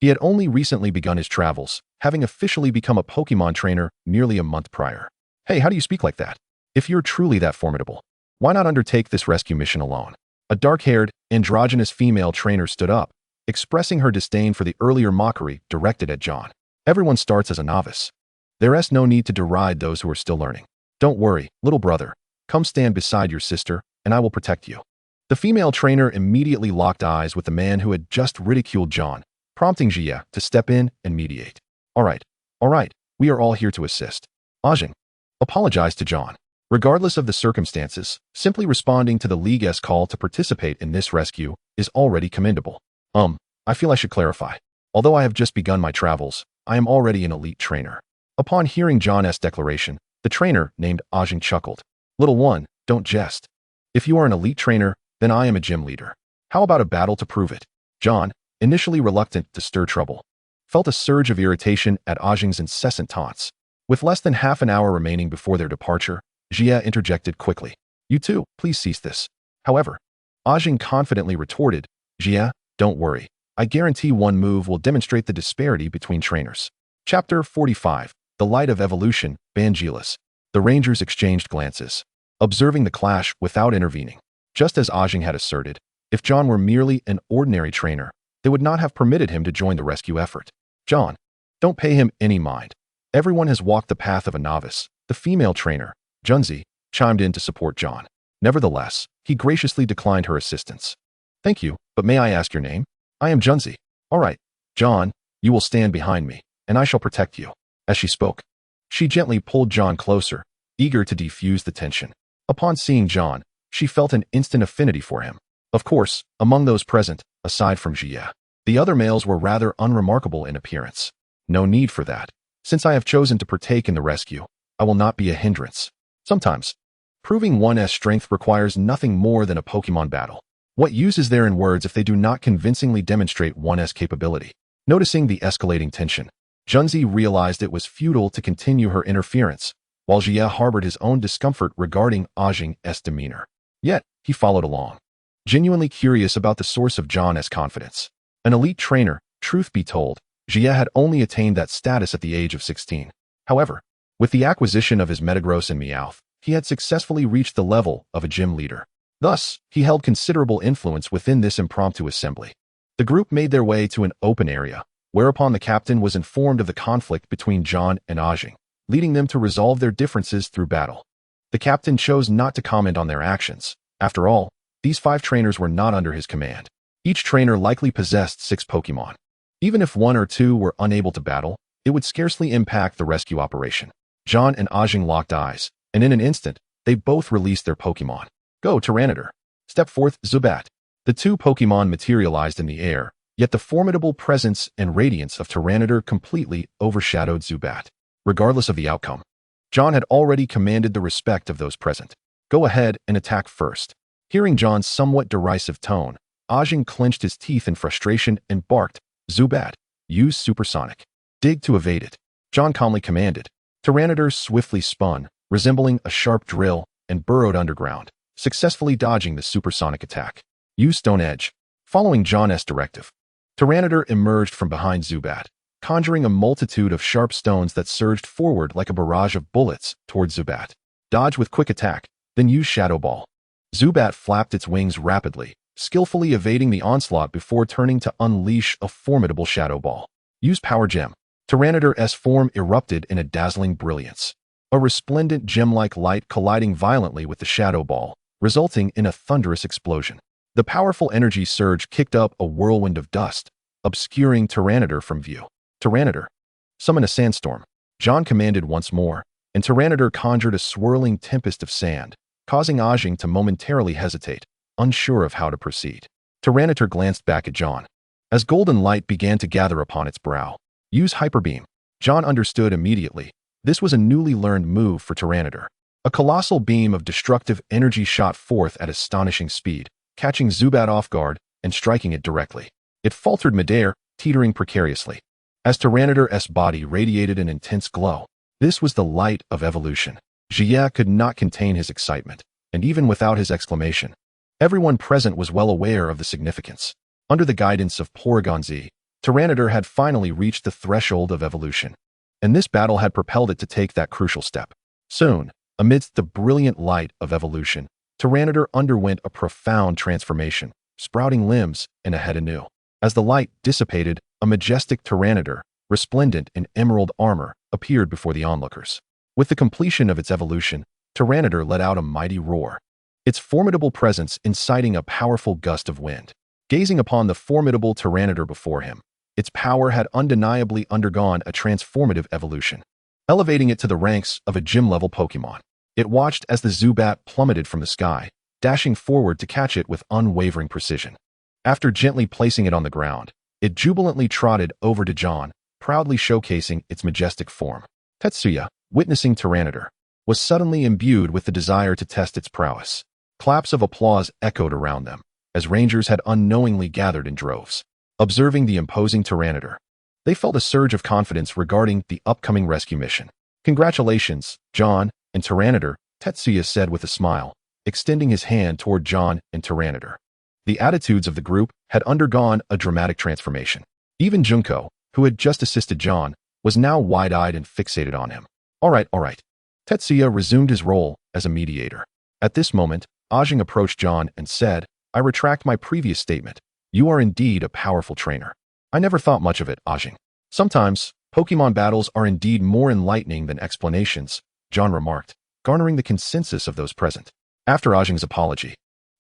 he had only recently begun his travels, having officially become a Pokémon trainer merely a month prior. "Hey, how do you speak like that? If you're truly that formidable, why not undertake this rescue mission alone?" A dark-haired, androgynous female trainer stood up, expressing her disdain for the earlier mockery directed at John. "Everyone starts as a novice. There's no need to deride those who are still learning. Don't worry, little brother. Come stand beside your sister, and I will protect you." The female trainer immediately locked eyes with the man who had just ridiculed John, prompting Jie to step in and mediate. All right, we are all here to assist." Ajing apologized to John. Regardless of the circumstances, simply responding to the League's call to participate in this rescue is already commendable. I feel I should clarify. Although I have just begun my travels, I am already an elite trainer." Upon hearing John's declaration, the trainer named Ajing chuckled. "Little one, don't jest. If you are an elite trainer, then I am a gym leader. How about a battle to prove it?" John, initially reluctant to stir trouble, felt a surge of irritation at Ajing's incessant taunts. With less than half an hour remaining before their departure, Jie interjected quickly. "You too, please cease this." However, Ajing confidently retorted, "Jie, don't worry. I guarantee one move will demonstrate the disparity between trainers." Chapter 45, The Light of Evolution, Bangelis. The Rangers exchanged glances, observing the clash without intervening. Just as Ajing had asserted, if John were merely an ordinary trainer, they would not have permitted him to join the rescue effort. "John, don't pay him any mind. Everyone has walked the path of a novice." The female trainer, Junzi, chimed in to support John. Nevertheless, he graciously declined her assistance. "Thank you, but may I ask your name?" "I am Junzi." "All right, John, you will stand behind me, and I shall protect you." As she spoke, she gently pulled John closer, eager to defuse the tension. Upon seeing John, she felt an instant affinity for him. Of course, among those present, aside from Jie, the other males were rather unremarkable in appearance. No need for that. Since I have chosen to partake in the rescue, I will not be a hindrance. Sometimes, proving one's strength requires nothing more than a Pokémon battle. What use is there in words if they do not convincingly demonstrate one's capability? Noticing the escalating tension, Junzi realized it was futile to continue her interference, while Jie harbored his own discomfort regarding Ajing's demeanor. Yet, he followed along, genuinely curious about the source of John's confidence. An elite trainer, truth be told, Jie had only attained that status at the age of 16. However, with the acquisition of his Metagross and Meowth, he had successfully reached the level of a gym leader. Thus, he held considerable influence within this impromptu assembly. The group made their way to an open area, whereupon the captain was informed of the conflict between John and Ajing, leading them to resolve their differences through battle. The captain chose not to comment on their actions. After all, these 5 trainers were not under his command. Each trainer likely possessed 6 Pokémon. Even if one or two were unable to battle, it would scarcely impact the rescue operation. John and Ajing locked eyes, and in an instant, they both released their Pokémon. Go, Tyranitar. Step forth, Zubat. The two Pokémon materialized in the air, yet the formidable presence and radiance of Tyranitar completely overshadowed Zubat. Regardless of the outcome, John had already commanded the respect of those present. Go ahead and attack first. Hearing John's somewhat derisive tone, Ajing clenched his teeth in frustration and barked, Zubat, use supersonic. Dig to evade it. John calmly commanded. Tyranitar swiftly spun, resembling a sharp drill, and burrowed underground, successfully dodging the supersonic attack. Use Stone Edge. Following John's directive, Tyranitar emerged from behind Zubat, conjuring a multitude of sharp stones that surged forward like a barrage of bullets towards Zubat. Dodge with quick attack, then use Shadow Ball. Zubat flapped its wings rapidly, skillfully evading the onslaught before turning to unleash a formidable Shadow Ball. Use Power Gem. Tyranitar's form erupted in a dazzling brilliance, a resplendent gem-like light colliding violently with the Shadow Ball, resulting in a thunderous explosion. The powerful energy surge kicked up a whirlwind of dust, obscuring Tyranitar from view. Tyranitar, summon a sandstorm. John commanded once more, and Tyranitar conjured a swirling tempest of sand, causing Ajing to momentarily hesitate, unsure of how to proceed. Tyranitar glanced back at John. As golden light began to gather upon its brow, use Hyper Beam. John understood immediately. This was a newly learned move for Tyranitar. A colossal beam of destructive energy shot forth at astonishing speed, catching Zubat off guard and striking it directly. It faltered midair, teetering precariously. As Tyranitar's body radiated an intense glow, this was the light of evolution. Jia could not contain his excitement, and even without his exclamation, everyone present was well aware of the significance. Under the guidance of Porygon Z, Tyranitar had finally reached the threshold of evolution, and this battle had propelled it to take that crucial step. Soon, amidst the brilliant light of evolution, Tyranitar underwent a profound transformation, sprouting limbs and a head anew. As the light dissipated, a majestic Tyranitar, resplendent in emerald armor, appeared before the onlookers. With the completion of its evolution, Tyranitar let out a mighty roar, its formidable presence inciting a powerful gust of wind. Gazing upon the formidable Tyranitar before him, its power had undeniably undergone a transformative evolution, elevating it to the ranks of a gym-level Pokémon. It watched as the Zubat plummeted from the sky, dashing forward to catch it with unwavering precision. After gently placing it on the ground, it jubilantly trotted over to John, proudly showcasing its majestic form. Tetsuya, witnessing Tyranitar, was suddenly imbued with the desire to test its prowess. Claps of applause echoed around them, as rangers had unknowingly gathered in droves. Observing the imposing Tyranitar, they felt a surge of confidence regarding the upcoming rescue mission. Congratulations, John and Tyranitar, Tetsuya said with a smile, extending his hand toward John and Tyranitar. The attitudes of the group had undergone a dramatic transformation. Even Junko, who had just assisted John, was now wide-eyed and fixated on him. All right. Tetsuya resumed his role as a mediator. At this moment, Ajing approached John and said, I retract my previous statement. You are indeed a powerful trainer. I never thought much of it, Ajing. Sometimes, Pokemon battles are indeed more enlightening than explanations, John remarked, garnering the consensus of those present. After Ajing's apology,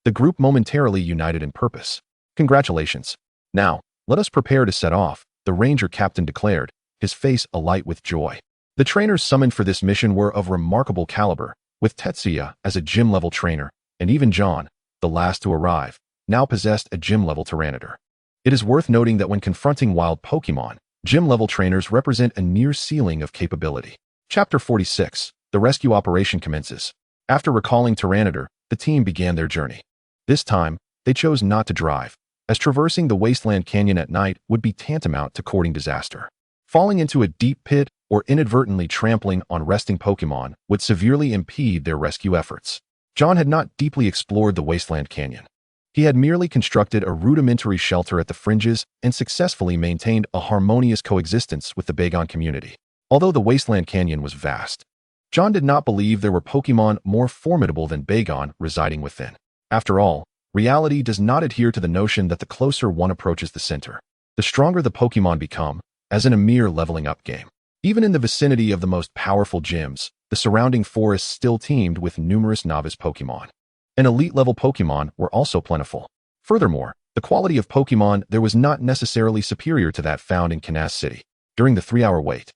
the group momentarily united in purpose. Congratulations. Now, let us prepare to set off, the ranger captain declared, his face alight with joy. The trainers summoned for this mission were of remarkable caliber, with Tetsuya as a gym-level trainer, and even John, the last to arrive, now possessed a gym-level Tyranitar. It is worth noting that when confronting wild Pokemon, gym-level trainers represent a near ceiling of capability. Chapter 46, The Rescue Operation commences. After recalling Tyranitar, the team began their journey. This time, they chose not to drive, as traversing the Wasteland Canyon at night would be tantamount to courting disaster. Falling into a deep pit or inadvertently trampling on resting Pokemon would severely impede their rescue efforts. John had not deeply explored the Wasteland Canyon. He had merely constructed a rudimentary shelter at the fringes and successfully maintained a harmonious coexistence with the Bagon community. Although the Wasteland Canyon was vast, John did not believe there were Pokemon more formidable than Bagon residing within. After all, reality does not adhere to the notion that the closer one approaches the center, the stronger the Pokemon become, as in a mere leveling up game. Even in the vicinity of the most powerful gyms, the surrounding forest still teemed with numerous novice Pokemon. And elite-level Pokemon were also plentiful. Furthermore, the The quality of Pokémon there was not necessarily superior to that found in Canas City. During the 3-hour wait,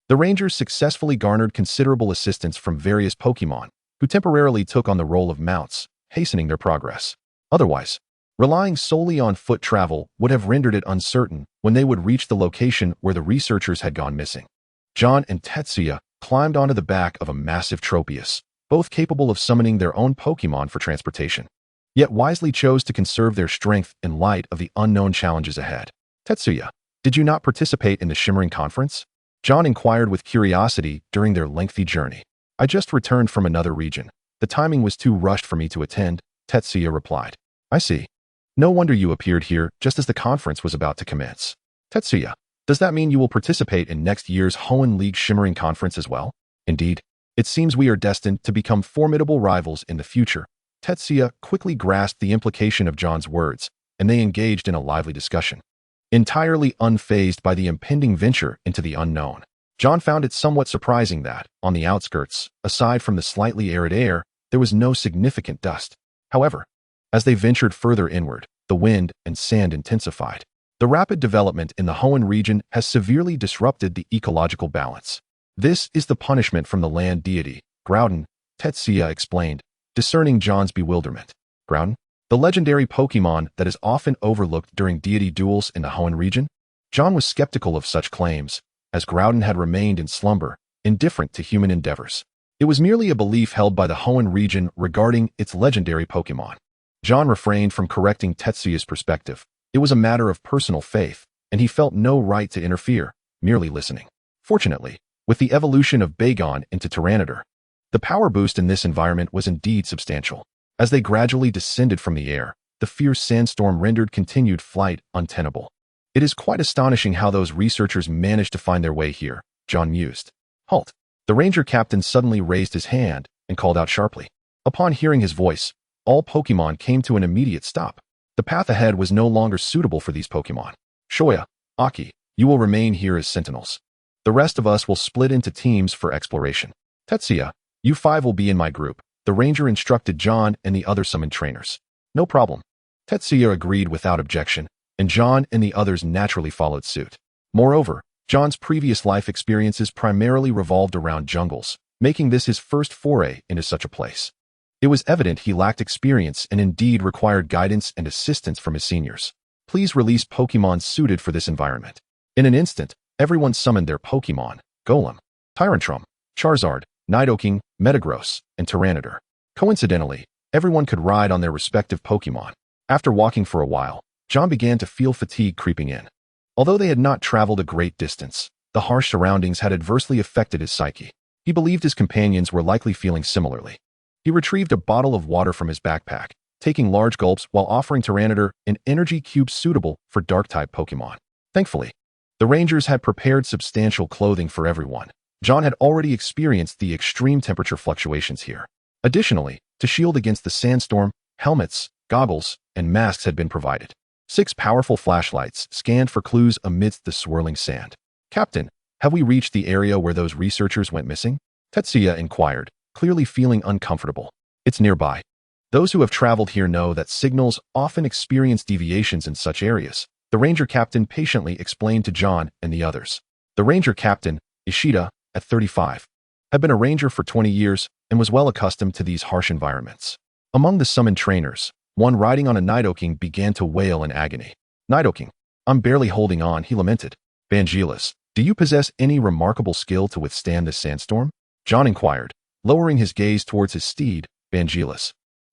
the Rangers successfully garnered considerable assistance from various Pokémon, who temporarily took on the role of mounts, hastening their progress. Otherwise, relying solely on foot travel would have rendered it uncertain when they would reach the location where the researchers had gone missing. John and Tetsuya climbed onto the back of a massive Tropius, both capable of summoning their own Pokémon for transportation, yet wisely chose to conserve their strength in light of the unknown challenges ahead. Tetsuya, did you not participate in the Shimmering Conference? John inquired with curiosity during their lengthy journey. I just returned from another region. The timing was too rushed for me to attend, Tetsuya replied. I see. No wonder you appeared here just as the conference was about to commence. Tetsuya, does that mean you will participate in next year's Hoenn League Shimmering Conference as well? Indeed. It seems we are destined to become formidable rivals in the future. Tetsuya quickly grasped the implication of John's words, and they engaged in a lively discussion. Entirely unfazed by the impending venture into the unknown, John found it somewhat surprising that, on the outskirts, aside from the slightly arid air, there was no significant dust. However, as they ventured further inward, the wind and sand intensified. The rapid development in the Hoenn region has severely disrupted the ecological balance. This is the punishment from the land deity, Groudon, Tetsuya explained, discerning John's bewilderment. Groudon? The legendary Pokémon that is often overlooked during deity duels in the Hoenn region? John was skeptical of such claims, as Groudon had remained in slumber, indifferent to human endeavors. It was merely a belief held by the Hoenn region regarding its legendary Pokémon. John refrained from correcting Tetsuya's perspective. It was a matter of personal faith, and he felt no right to interfere, merely listening. Fortunately, with the evolution of Bagon into Tyranitar, the power boost in this environment was indeed substantial. As they gradually descended from the air, the fierce sandstorm rendered continued flight untenable. It is quite astonishing how those researchers managed to find their way here, John mused. Halt! The ranger captain suddenly raised his hand and called out sharply. Upon hearing his voice, all Pokémon came to an immediate stop. The path ahead was no longer suitable for these Pokémon. Shoya, Aki, you will remain here as sentinels. The rest of us will split into teams for exploration. Tetsuya, you 5 will be in my group, the ranger instructed John and the other summoned trainers. No problem. Tetsuya agreed without objection, and John and the others naturally followed suit. Moreover, John's previous life experiences primarily revolved around jungles, making this his first foray into such a place. It was evident he lacked experience and indeed required guidance and assistance from his seniors. Please release Pokémon suited for this environment. In an instant, everyone summoned their Pokémon, Golem, Tyrantrum, Charizard, Nidoking, Metagross, and Tyranitar. Coincidentally, everyone could ride on their respective Pokémon. After walking for a while, John began to feel fatigue creeping in. Although they had not traveled a great distance, the harsh surroundings had adversely affected his psyche. He believed his companions were likely feeling similarly. He retrieved a bottle of water from his backpack, taking large gulps while offering Tyranitar an energy cube suitable for Dark-type Pokémon. Thankfully, the Rangers had prepared substantial clothing for everyone. John had already experienced the extreme temperature fluctuations here. Additionally, to shield against the sandstorm, helmets, goggles, and masks had been provided. 6 powerful flashlights scanned for clues amidst the swirling sand. Captain, have we reached the area where those researchers went missing? Tetsuya inquired, clearly feeling uncomfortable. It's nearby. Those who have traveled here know that signals often experience deviations in such areas. The ranger captain patiently explained to John and the others. The ranger captain, Ishida, at 35, had been a ranger for 20 years and was well accustomed to these harsh environments. Among the summoned trainers, one riding on a Nidoking began to wail in agony. Nidoking, I'm barely holding on, he lamented. Vangelis, do you possess any remarkable skill to withstand this sandstorm? John inquired, lowering his gaze towards his steed, Vangelis.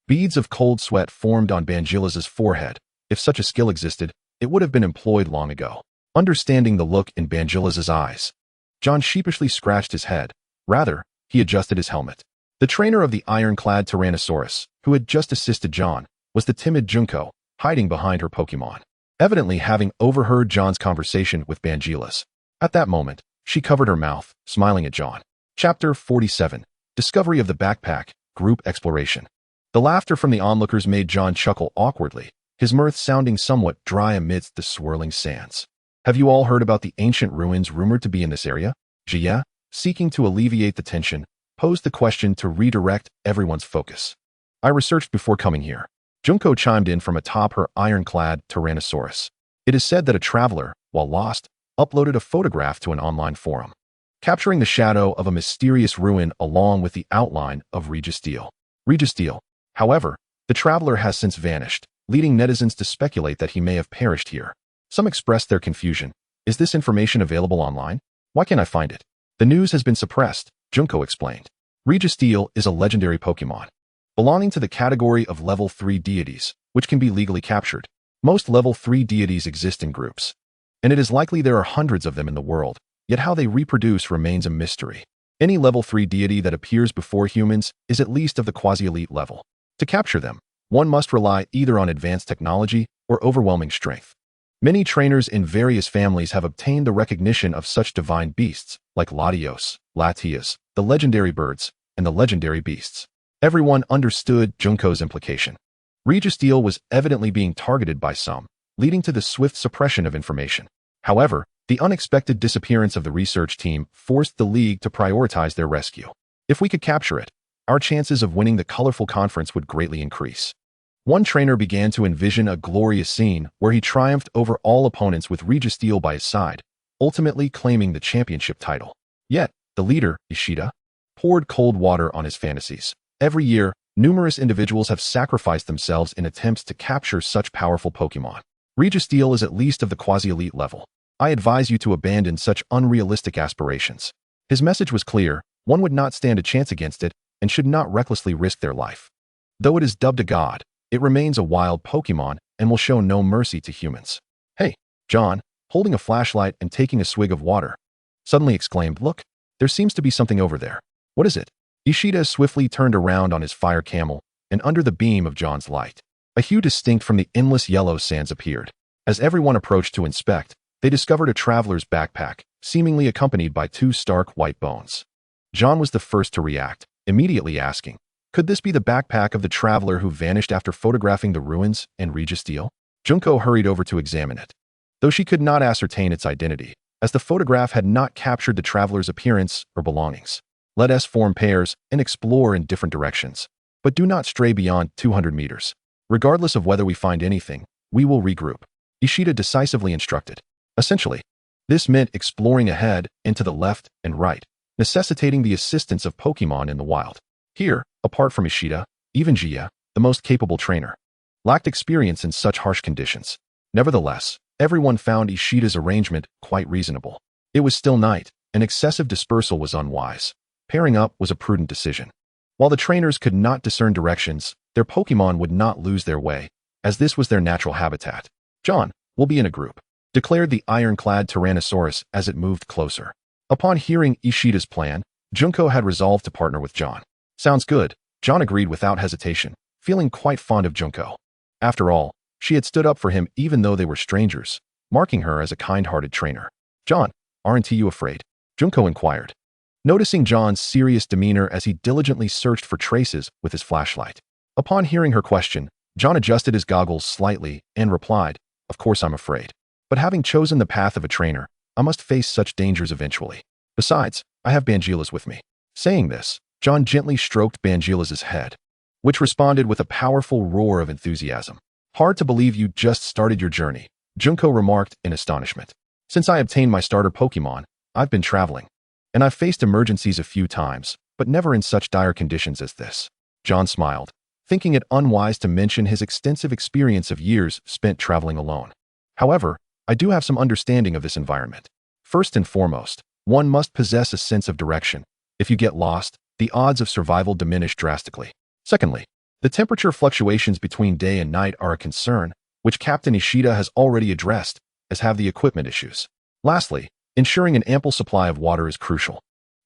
Beads of cold sweat formed on Vangelis's forehead. If such a skill existed, it would have been employed long ago. Understanding the look in Vangelis's eyes, John sheepishly scratched his head. Rather, he adjusted his helmet. The trainer of the iron-clad Tyrannosaurus, who had just assisted John, was the timid Junko, hiding behind her Pokémon, evidently having overheard John's conversation with Vangelis. At that moment, she covered her mouth, smiling at John. Chapter 47. Discovery of the Backpack, Group Exploration. The laughter from the onlookers made John chuckle awkwardly, his mirth sounding somewhat dry amidst the swirling sands. Have you all heard about the ancient ruins rumored to be in this area? Jia, seeking to alleviate the tension, posed the question to redirect everyone's focus. I researched before coming here. Junko chimed in from atop her ironclad Tyrannosaurus. It is said that a traveler, while lost, uploaded a photograph to an online forum, capturing the shadow of a mysterious ruin along with the outline of Registeel. However, the traveler has since vanished, leading netizens to speculate that he may have perished here. Some expressed their confusion. Is this information available online? Why can't I find it? The news has been suppressed, Junko explained. Registeel is a legendary Pokémon, belonging to the category of level 3 deities, which can be legally captured. Most level 3 deities exist in groups, and it is likely there are hundreds of them in the world, yet how they reproduce remains a mystery. Any level 3 deity that appears before humans is at least of the quasi-elite level. To capture them, one must rely either on advanced technology or overwhelming strength. Many trainers in various families have obtained the recognition of such divine beasts, like Latios, Latias, the legendary birds, and the legendary beasts. Everyone understood Junko's implication. Registeel was evidently being targeted by some, leading to the swift suppression of information. However, the unexpected disappearance of the research team forced the League to prioritize their rescue. If we could capture it, our chances of winning the colorful conference would greatly increase. One trainer began to envision a glorious scene where he triumphed over all opponents with Registeel by his side, ultimately claiming the championship title. Yet, the leader, Ishida, poured cold water on his fantasies. Every year, numerous individuals have sacrificed themselves in attempts to capture such powerful Pokémon. Registeel is at least of the quasi-elite level. I advise you to abandon such unrealistic aspirations. His message was clear: one would not stand a chance against it and should not recklessly risk their life. Though it is dubbed a god, it remains a wild Pokémon and will show no mercy to humans. Hey, John, holding a flashlight and taking a swig of water, suddenly exclaimed, "Look, there seems to be something over there." "What is it?" Ishida swiftly turned around on his fire camel, and under the beam of John's light, a hue distinct from the endless yellow sands appeared. As everyone approached to inspect, they discovered a traveler's backpack, seemingly accompanied by 2 stark white bones. John was the first to react, immediately asking, could this be the backpack of the traveler who vanished after photographing the ruins and Registeel? Junko hurried over to examine it, though she could not ascertain its identity, as the photograph had not captured the traveler's appearance or belongings. Let us form pairs and explore in different directions, but do not stray beyond 200 meters. Regardless of whether we find anything, we will regroup, Ishida decisively instructed. Essentially, this meant exploring ahead and to the left and right, necessitating the assistance of Pokémon in the wild. Here, apart from Ishida, even Gia, the most capable trainer, lacked experience in such harsh conditions. Nevertheless, everyone found Ishida's arrangement quite reasonable. It was still night, and excessive dispersal was unwise. Pairing up was a prudent decision. While the trainers could not discern directions, their Pokémon would not lose their way, as this was their natural habitat. "John, we'll be in a group," declared the ironclad Tyrannosaurus as it moved closer. Upon hearing Ishida's plan, Junko had resolved to partner with John. "Sounds good," John agreed without hesitation, feeling quite fond of Junko. After all, she had stood up for him even though they were strangers, marking her as a kind-hearted trainer. "John, aren't you afraid?" Junko inquired, noticing John's serious demeanor as he diligently searched for traces with his flashlight. Upon hearing her question, John adjusted his goggles slightly and replied, "Of course I'm afraid. But having chosen the path of a trainer, I must face such dangers eventually. Besides, I have Bangilas with me." Saying this, John gently stroked Bangilas's head, which responded with a powerful roar of enthusiasm. "Hard to believe you just started your journey," Junko remarked in astonishment. "Since I obtained my starter Pokémon, I've been traveling, and I've faced emergencies a few times, but never in such dire conditions as this." John smiled, thinking it unwise to mention his extensive experience of years spent traveling alone. "However, I do have some understanding of this environment. First and foremost, one must possess a sense of direction. If you get lost, the odds of survival diminish drastically. Secondly, the temperature fluctuations between day and night are a concern, which Captain Ishida has already addressed, as have the equipment issues. Lastly, ensuring an ample supply of water is crucial.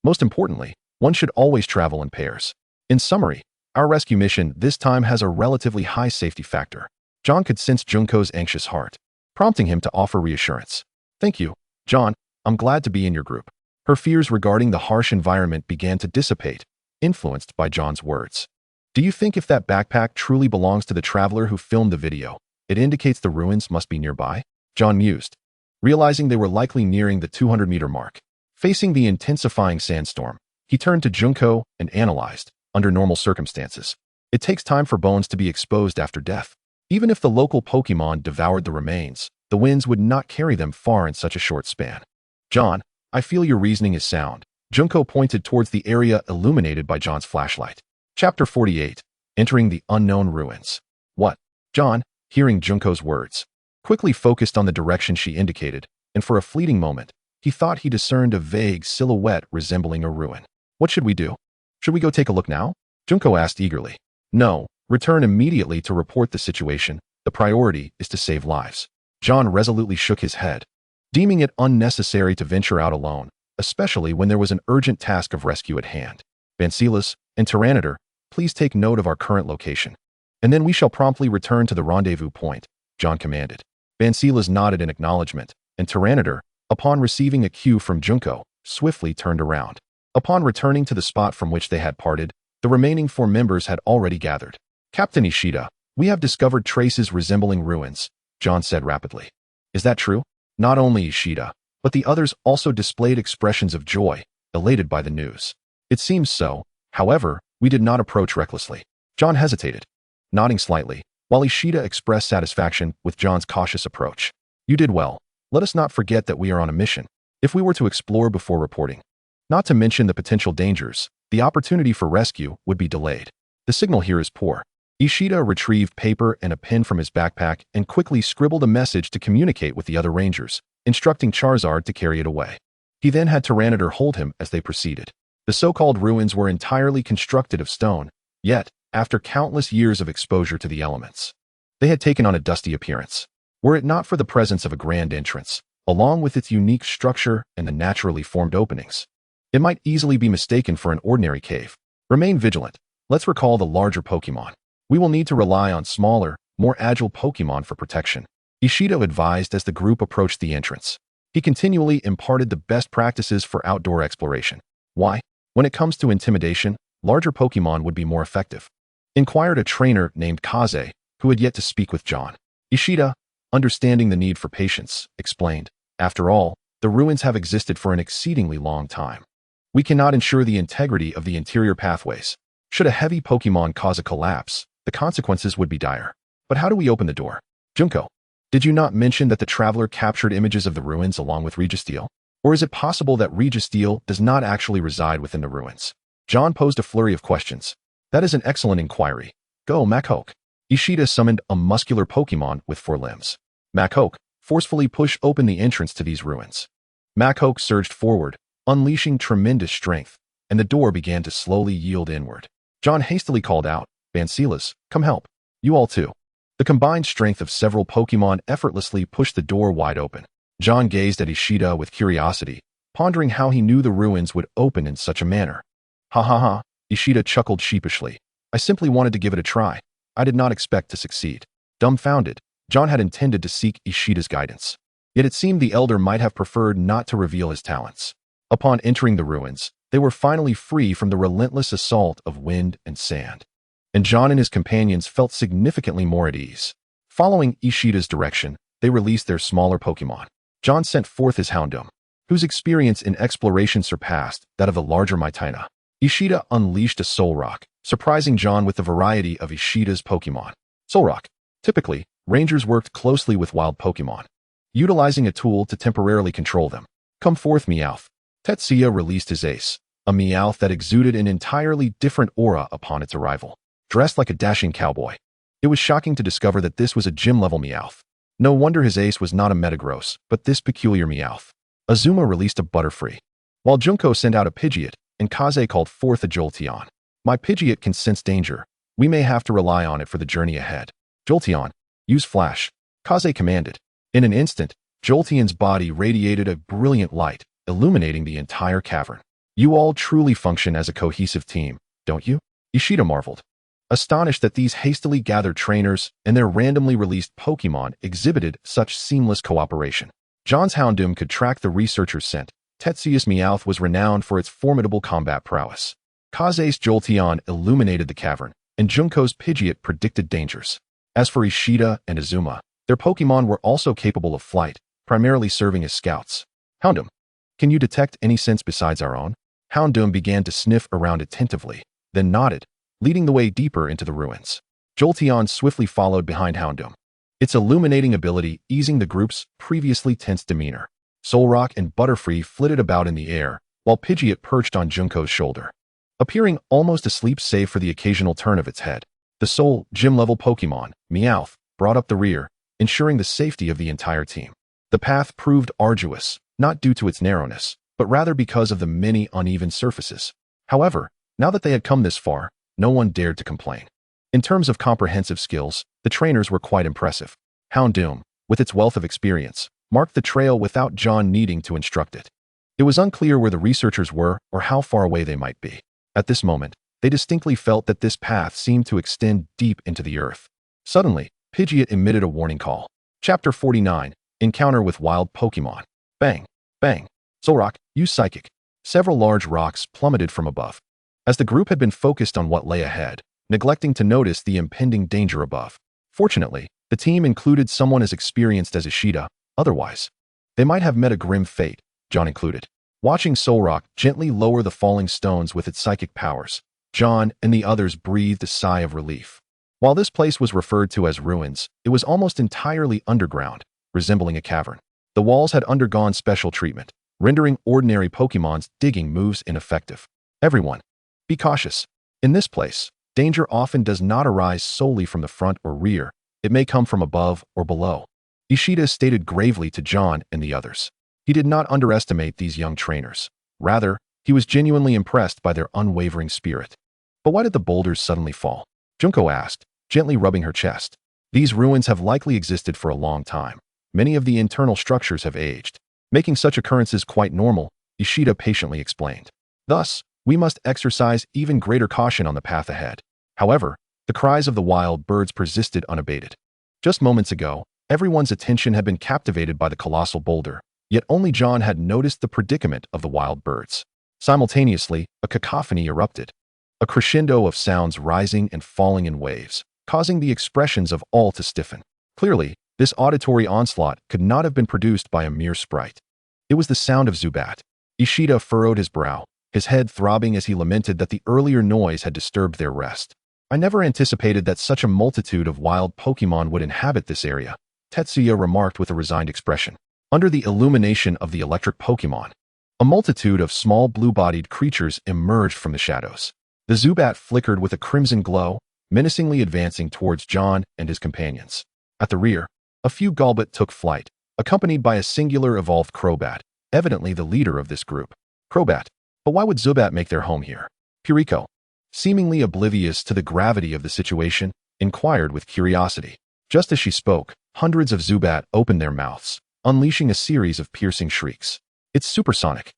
Most importantly, one should always travel in pairs. In summary, our rescue mission this time has a relatively high safety factor." John could sense Junko's anxious heart, prompting him to offer reassurance. "Thank you, John. I'm glad to be in your group." Her fears regarding the harsh environment began to dissipate, influenced by John's words. "Do you think if that backpack truly belongs to the traveler who filmed the video, it indicates the ruins must be nearby?" John mused, realizing they were likely nearing the 200-meter mark. Facing the intensifying sandstorm, he turned to Junko and analyzed, under normal circumstances, It takes time for bones to be exposed after death. Even if the local Pokémon devoured the remains, the winds would not carry them far in such a short span. John, I feel your reasoning is sound. Junko pointed towards the area illuminated by John's flashlight. Chapter 48. Entering the Unknown Ruins. What? John, hearing Junko's words, quickly focused on the direction she indicated, and for a fleeting moment, he thought he discerned a vague silhouette resembling a ruin. What should we do? Should we go take a look now? Junko asked eagerly. No, return immediately to report the situation. The priority is to save lives. John resolutely shook his head, deeming it unnecessary to venture out alone, especially when there was an urgent task of rescue at hand. Bansilas and Tyranitar, please take note of our current location, and then we shall promptly return to the rendezvous point, John commanded. Bansilas nodded in acknowledgement, and Tyranitar, upon receiving a cue from Junko, swiftly turned around. Upon returning to the spot from which they had parted, the remaining 4 members had already gathered. Captain Ishida, we have discovered traces resembling ruins, John said rapidly. Is that true? Not only Ishida, but the others also displayed expressions of joy, elated by the news. It seems so. However, we did not approach recklessly. John hesitated, nodding slightly, while Ishida expressed satisfaction with John's cautious approach. You did well. Let us not forget that we are on a mission. If we were to explore before reporting, not to mention the potential dangers, the opportunity for rescue would be delayed. The signal here is poor. Ishida retrieved paper and a pen from his backpack and quickly scribbled a message to communicate with the other rangers, instructing Charizard to carry it away. He then had Tyranitar hold him as they proceeded. The so-called ruins were entirely constructed of stone, yet, after countless years of exposure to the elements, they had taken on a dusty appearance. Were it not for the presence of a grand entrance, along with its unique structure and the naturally formed openings, it might easily be mistaken for an ordinary cave. Remain vigilant. Let's recall the larger Pokémon. We will need to rely on smaller, more agile Pokémon for protection, Ishida advised as the group approached the entrance. He continually imparted the best practices for outdoor exploration. Why? When it comes to intimidation, larger Pokémon would be more effective, inquired a trainer named Kaze, who had yet to speak with John. Ishida, understanding the need for patience, explained, after all, the ruins have existed for an exceedingly long time. We cannot ensure the integrity of the interior pathways. Should a heavy Pokémon cause a collapse, the consequences would be dire. But how do we open the door? Junko, did you not mention that the traveler captured images of the ruins along with Registeel? Or is it possible that Registeel does not actually reside within the ruins? John posed a flurry of questions. That is an excellent inquiry. Go, Machoke. Ishida summoned a muscular Pokémon with 4 limbs. Machoke, forcefully push open the entrance to these ruins. Machoke surged forward, unleashing tremendous strength, and the door began to slowly yield inward. John hastily called out, Bansilas, come help. You all too. The combined strength of several Pokémon effortlessly pushed the door wide open. John gazed at Ishida with curiosity, pondering how he knew the ruins would open in such a manner. Ha ha ha, Ishida chuckled sheepishly. I simply wanted to give it a try. I did not expect to succeed. Dumbfounded, John had intended to seek Ishida's guidance. Yet it seemed the elder might have preferred not to reveal his talents. Upon entering the ruins, they were finally free from the relentless assault of wind and sand, and John and his companions felt significantly more at ease. Following Ishida's direction, they released their smaller Pokémon. John sent forth his Houndoom, whose experience in exploration surpassed that of the larger Mytina. Ishida unleashed a Solrock, surprising John with the variety of Ishida's Pokémon. Solrock. Typically, rangers worked closely with wild Pokémon, utilizing a tool to temporarily control them. Come forth, Meowth. Tetsuya released his ace, a Meowth that exuded an entirely different aura upon its arrival. Dressed like a dashing cowboy, it was shocking to discover that this was a gym-level Meowth. No wonder his ace was not a Metagross, but this peculiar Meowth. Azuma released a Butterfree, while Junko sent out a Pidgeot, and Kaze called forth a Jolteon. My Pidgeot can sense danger. We may have to rely on it for the journey ahead. Jolteon, use Flash, Kaze commanded. In an instant, Jolteon's body radiated a brilliant light, illuminating the entire cavern. You all truly function as a cohesive team, don't you? Ishida marveled, astonished that these hastily gathered trainers and their randomly released Pokémon exhibited such seamless cooperation. John's Houndoom could track the researcher's scent. Tetsuya's Meowth was renowned for its formidable combat prowess. Kaze's Jolteon illuminated the cavern, and Junko's Pidgeot predicted dangers. As for Ishida and Azuma, their Pokémon were also capable of flight, primarily serving as scouts. Houndoom, can you detect any scents besides our own? Houndoom began to sniff around attentively, then nodded, leading the way deeper into the ruins. Jolteon swiftly followed behind Houndoom, its illuminating ability easing the group's previously tense demeanor. Solrock and Butterfree flitted about in the air, while Pidgeot perched on Junko's shoulder, appearing almost asleep save for the occasional turn of its head. The sole gym-level Pokémon, Meowth, brought up the rear, ensuring the safety of the entire team. The path proved arduous, not due to its narrowness, but rather because of the many uneven surfaces. However, now that they had come this far, no one dared to complain. In terms of comprehensive skills, the trainers were quite impressive. Houndoom, with its wealth of experience, marked the trail without John needing to instruct it. It was unclear where the researchers were or how far away they might be. At this moment, they distinctly felt that this path seemed to extend deep into the earth. Suddenly, Pidgeot emitted a warning call. Chapter 49, Encounter with Wild Pokémon. Bang! Bang! Solrock, use Psychic. Several large rocks plummeted from above, as the group had been focused on what lay ahead, neglecting to notice the impending danger above. Fortunately, the team included someone as experienced as Ishida. Otherwise, they might have met a grim fate, John included. Watching Solrock gently lower the falling stones with its psychic powers, John and the others breathed a sigh of relief. While this place was referred to as ruins, it was almost entirely underground, resembling a cavern. The walls had undergone special treatment, rendering ordinary Pokémon's digging moves ineffective. Everyone, be cautious. In this place, danger often does not arise solely from the front or rear. It may come from above or below, Ishida stated gravely to John and the others. He did not underestimate these young trainers. Rather, he was genuinely impressed by their unwavering spirit. But why did the boulders suddenly fall? Junko asked, gently rubbing her chest. These ruins have likely existed for a long time. Many of the internal structures have aged, making such occurrences quite normal, Ishida patiently explained. Thus, we must exercise even greater caution on the path ahead. However, the cries of the wild birds persisted unabated. Just moments ago, everyone's attention had been captivated by the colossal boulder, yet only John had noticed the predicament of the wild birds. Simultaneously, a cacophony erupted, a crescendo of sounds rising and falling in waves, causing the expressions of all to stiffen. Clearly, this auditory onslaught could not have been produced by a mere sprite. It was the sound of Zubat. Ishida furrowed his brow, his head throbbing as he lamented that the earlier noise had disturbed their rest. I never anticipated that such a multitude of wild Pokémon would inhabit this area, Tetsuya remarked with a resigned expression. Under the illumination of the electric Pokémon, a multitude of small blue-bodied creatures emerged from the shadows. The Zubat flickered with a crimson glow, menacingly advancing towards John and his companions. At the rear, a few Golbat took flight, accompanied by a singular evolved Crobat, evidently the leader of this group. Crobat, but why would Zubat make their home here? Piriko, seemingly oblivious to the gravity of the situation, inquired with curiosity. Just as she spoke, hundreds of Zubat opened their mouths, unleashing a series of piercing shrieks. It's supersonic,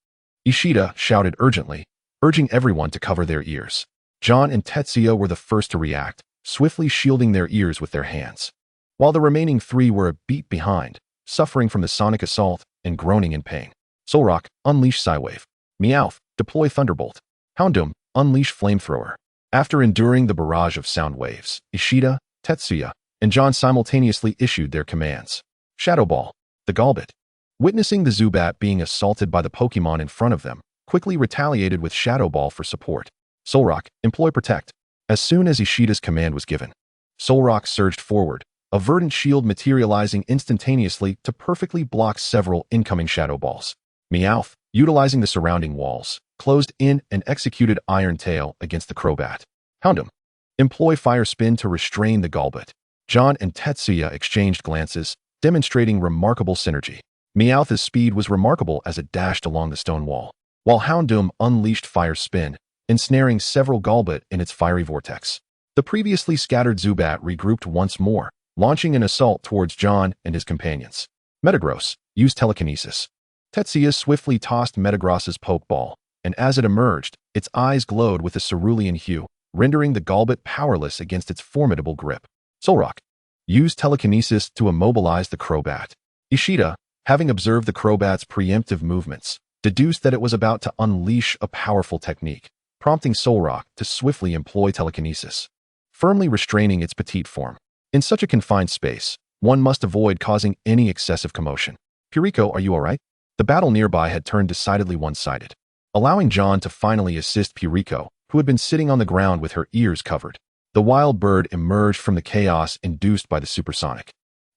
Ishida shouted urgently, urging everyone to cover their ears. John and Tetsuya were the first to react, swiftly shielding their ears with their hands, while the remaining three were a beat behind, suffering from the sonic assault and groaning in pain. Solrock, unleash Psywave. Meowth, deploy Thunderbolt. Houndoom, unleash Flamethrower. After enduring the barrage of sound waves, Ishida, Tetsuya, and John simultaneously issued their commands. Shadow Ball. The Golbat, witnessing the Zubat being assaulted by the Pokémon in front of them, quickly retaliated with Shadow Ball for support. Solrock, employ Protect. As soon as Ishida's command was given, Solrock surged forward, a verdant shield materializing instantaneously to perfectly block several incoming Shadow Balls. Meowth, utilizing the surrounding walls, closed in and executed Iron Tail against the Crobat. Houndoom, employ Fire Spin to restrain the Golbat. John and Tetsuya exchanged glances, demonstrating remarkable synergy. Meowth's speed was remarkable as it dashed along the stone wall, while Houndoom unleashed Fire Spin, ensnaring several Golbat in its fiery vortex. The previously scattered Zubat regrouped once more, launching an assault towards John and his companions. Metagross, use Telekinesis. Tetsuya swiftly tossed Metagross's Pokeball, and as it emerged, its eyes glowed with a cerulean hue, rendering the Golbat powerless against its formidable grip. Solrock, use Telekinesis to immobilize the Crobat. Ishida, having observed the Crobat's preemptive movements, deduced that it was about to unleash a powerful technique, prompting Solrock to swiftly employ Telekinesis, firmly restraining its petite form. In such a confined space, one must avoid causing any excessive commotion. Piriko, are you alright? The battle nearby had turned decidedly one-sided. Allowing John to finally assist Piriko, who had been sitting on the ground with her ears covered. The wild bird emerged from the chaos induced by the supersonic,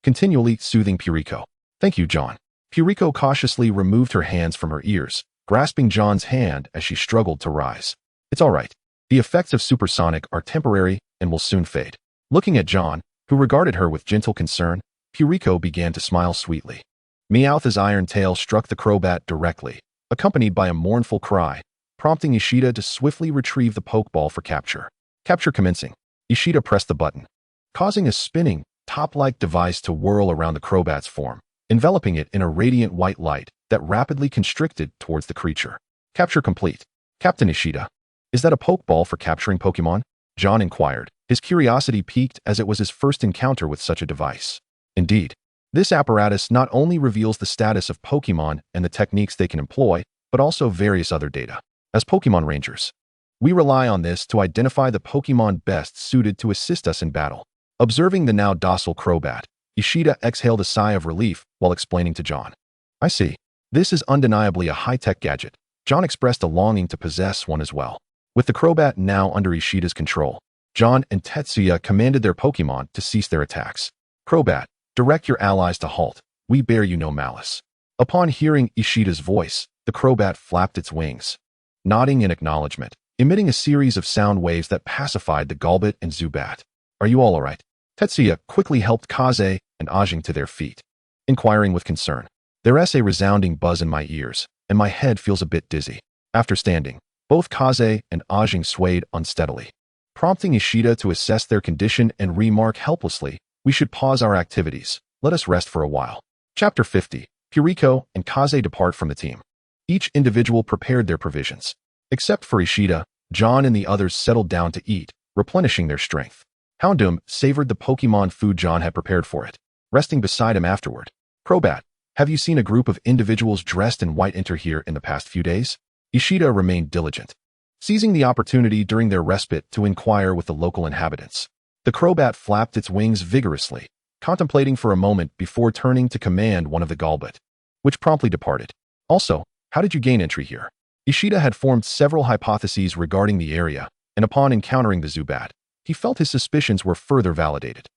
continually soothing Puriko. "Thank you, John." Puriko cautiously removed her hands from her ears, grasping John's hand as she struggled to rise. "It's all right. The effects of supersonic are temporary and will soon fade." Looking at John, who regarded her with gentle concern, Puriko began to smile sweetly. Meowth's iron tail struck the Crobat directly, accompanied by a mournful cry, prompting Ishida to swiftly retrieve the Pokeball for capture. Capture commencing. Ishida pressed the button, causing a spinning, top-like device to whirl around the Crobat's form, enveloping it in a radiant white light that rapidly constricted towards the creature. Capture complete. "Captain Ishida, is that a Pokeball for capturing Pokémon?" John inquired, his curiosity piqued as it was his first encounter with such a device. Indeed, this apparatus not only reveals the status of Pokémon and the techniques they can employ, but also various other data. As Pokémon Rangers, we rely on this to identify the Pokémon best suited to assist us in battle. Observing the now docile Crobat, Ishida exhaled a sigh of relief while explaining to John. "I see. This is undeniably a high-tech gadget." John expressed a longing to possess one as well. With the Crobat now under Ishida's control, John and Tetsuya commanded their Pokémon to cease their attacks. "Crobat, direct your allies to halt. We bear you no malice." Upon hearing Ishida's voice, the Crobat flapped its wings, nodding in acknowledgement, emitting a series of sound waves that pacified the Golbat and Zubat. "Are you all right?" Tetsuya quickly helped Kaze and Ajing to their feet, inquiring with concern. "There's a resounding buzz in my ears, and my head feels a bit dizzy." After standing, both Kaze and Ajing swayed unsteadily, prompting Ishida to assess their condition and remark helplessly, "We should pause our activities. Let us rest for a while." Chapter 50. Puriko and Kaze depart from the team. Each individual prepared their provisions. Except for Ishida, John and the others settled down to eat, replenishing their strength. Houndoom savored the Pokémon food John had prepared for it, resting beside him afterward. "Crobat, have you seen a group of individuals dressed in white enter here in the past few days?" Ishida remained diligent, seizing the opportunity during their respite to inquire with the local inhabitants. The Crobat flapped its wings vigorously, contemplating for a moment before turning to command one of the Golbat, which promptly departed. "Also, how did you gain entry here?" Ishida had formed several hypotheses regarding the area, and upon encountering the Zubat, he felt his suspicions were further validated.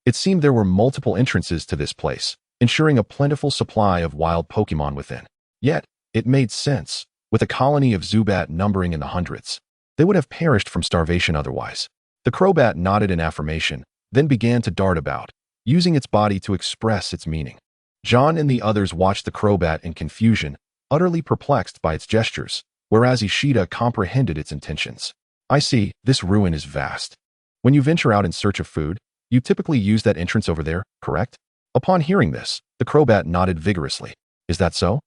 It seemed there were multiple entrances to this place, ensuring a plentiful supply of wild Pokémon within. Yet, it made sense. With a colony of Zubat numbering in the hundreds, they would have perished from starvation otherwise. The Crobat nodded in affirmation, then began to dart about, using its body to express its meaning. John and the others watched the Crobat in confusion, utterly perplexed by its gestures, whereas Ishida comprehended its intentions. "I see, this ruin is vast. When you venture out in search of food, you typically use that entrance over there, correct?" Upon hearing this, the Crobat nodded vigorously. "Is that so?"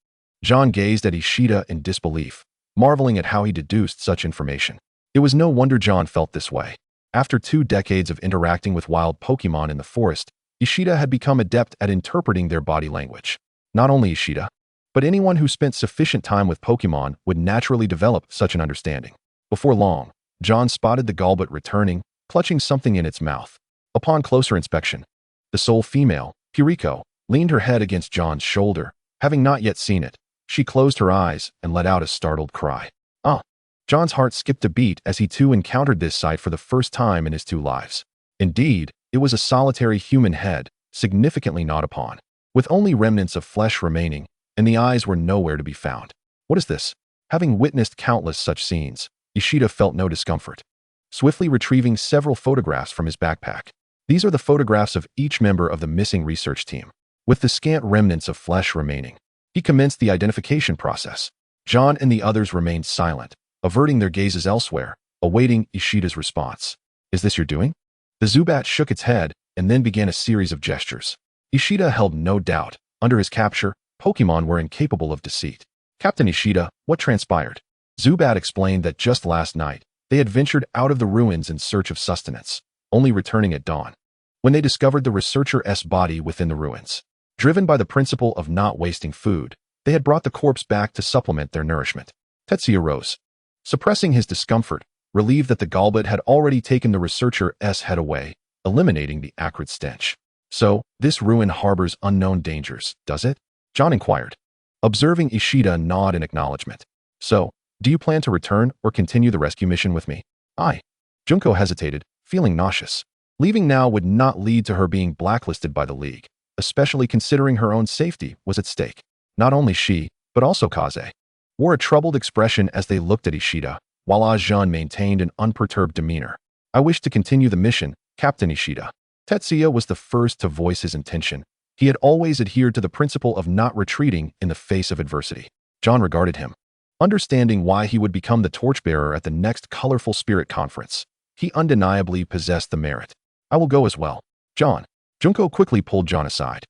John gazed at Ishida in disbelief, marveling at how he deduced such information. It was no wonder John felt this way. After 2 decades of interacting with wild Pokémon in the forest, Ishida had become adept at interpreting their body language. Not only Ishida, but anyone who spent sufficient time with Pokémon would naturally develop such an understanding. Before long, John spotted the Golbat returning, clutching something in its mouth. Upon closer inspection, the sole female, Puriko, leaned her head against John's shoulder. Having not yet seen it, she closed her eyes and let out a startled cry. "Ah!" John's heart skipped a beat as he too encountered this sight for the first time in his 2 lives. Indeed, it was a solitary human head, significantly gnawed upon, with only remnants of flesh remaining, and the eyes were nowhere to be found. "What is this?" Having witnessed countless such scenes, Ishida felt no discomfort, swiftly retrieving several photographs from his backpack. These are the photographs of each member of the missing research team. With the scant remnants of flesh remaining, he commenced the identification process. John and the others remained silent, averting their gazes elsewhere, awaiting Ishida's response. "Is this your doing?" The Zubat shook its head and then began a series of gestures. Ishida held no doubt. Under his capture, Pokémon were incapable of deceit. "Captain Ishida, what transpired?" Zubat explained that just last night, they had ventured out of the ruins in search of sustenance, only returning at dawn, when they discovered the researcher's body within the ruins. Driven by the principle of not wasting food, they had brought the corpse back to supplement their nourishment. Tetsuya rose, suppressing his discomfort, relieved that the Golbat had already taken the researcher's head away, eliminating the acrid stench. "So, this ruin harbors unknown dangers, does it?" John inquired. Observing Ishida nod in acknowledgement. "So, Do you plan to return or continue the rescue mission with me? Junko hesitated, feeling nauseous. Leaving now would not lead to her being blacklisted by the League, especially considering her own safety was at stake. Not only she, but also Kaze, wore a troubled expression as they looked at Ishida, while Ajahn maintained an unperturbed demeanor. I wish to continue the mission, Captain Ishida. Tetsuya was the first to voice his intention. He had always adhered to the principle of not retreating in the face of adversity. John regarded him. Understanding why he would become the torchbearer at the next Colorful Spirit Conference, he undeniably possessed the merit. I will go as well. John. Junko quickly pulled John aside,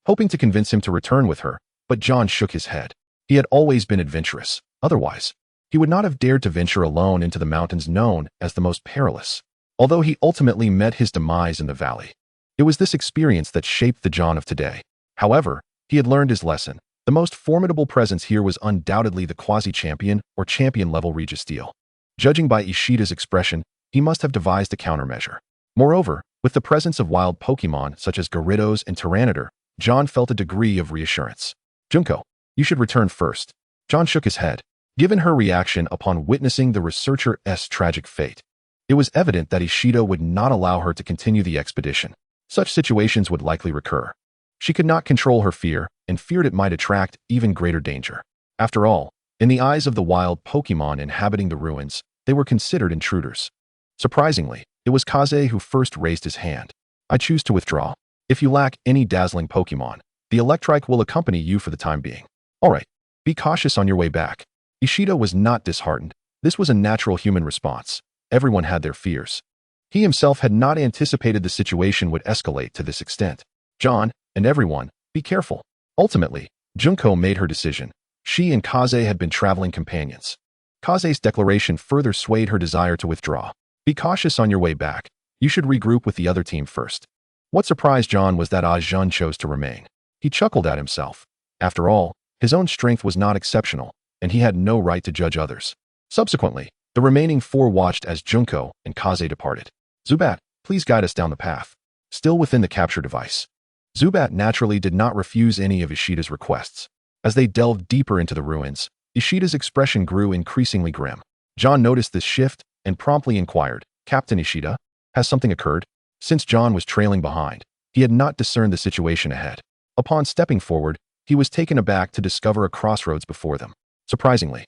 hoping to convince him to return with her, but John shook his head. He had always been adventurous. Otherwise, he would not have dared to venture alone into the mountains known as the most perilous. Although he ultimately met his demise in the valley, it was this experience that shaped the John of today. However, he had learned his lesson. The most formidable presence here was undoubtedly the quasi-champion or champion-level Registeel. Judging by Ishida's expression, he must have devised a countermeasure. Moreover, with the presence of wild Pokémon such as Gyarados and Tyranitar, John felt a degree of reassurance. Junko, you should return first. John shook his head. Given her reaction upon witnessing the researcher's tragic fate, it was evident that Ishida would not allow her to continue the expedition. Such situations would likely recur. She could not control her fear and feared it might attract even greater danger. After all, in the eyes of the wild Pokémon inhabiting the ruins, they were considered intruders. Surprisingly, it was Kaze who first raised his hand. I choose to withdraw. If you lack any dazzling Pokémon, the Electrike will accompany you for the time being. Alright, be cautious on your way back. Ishida was not disheartened. This was a natural human response. Everyone had their fears. He himself had not anticipated the situation would escalate to this extent. John, and everyone, be careful. Ultimately, Junko made her decision. She and Kaze had been traveling companions. Kaze's declaration further swayed her desire to withdraw. Be cautious on your way back. You should regroup with the other team first. What surprised John was that Ajahn chose to remain. He chuckled at himself. After all, his own strength was not exceptional, and he had no right to judge others. Subsequently, the remaining four watched as Junko and Kaze departed. Zubat, please guide us down the path. Still within the capture device. Zubat naturally did not refuse any of Ishida's requests. As they delved deeper into the ruins, Ishida's expression grew increasingly grim. John noticed this shift and promptly inquired, Captain Ishida, has something occurred? Since John was trailing behind, he had not discerned the situation ahead. Upon stepping forward, he was taken aback to discover a crossroads before them. Surprisingly,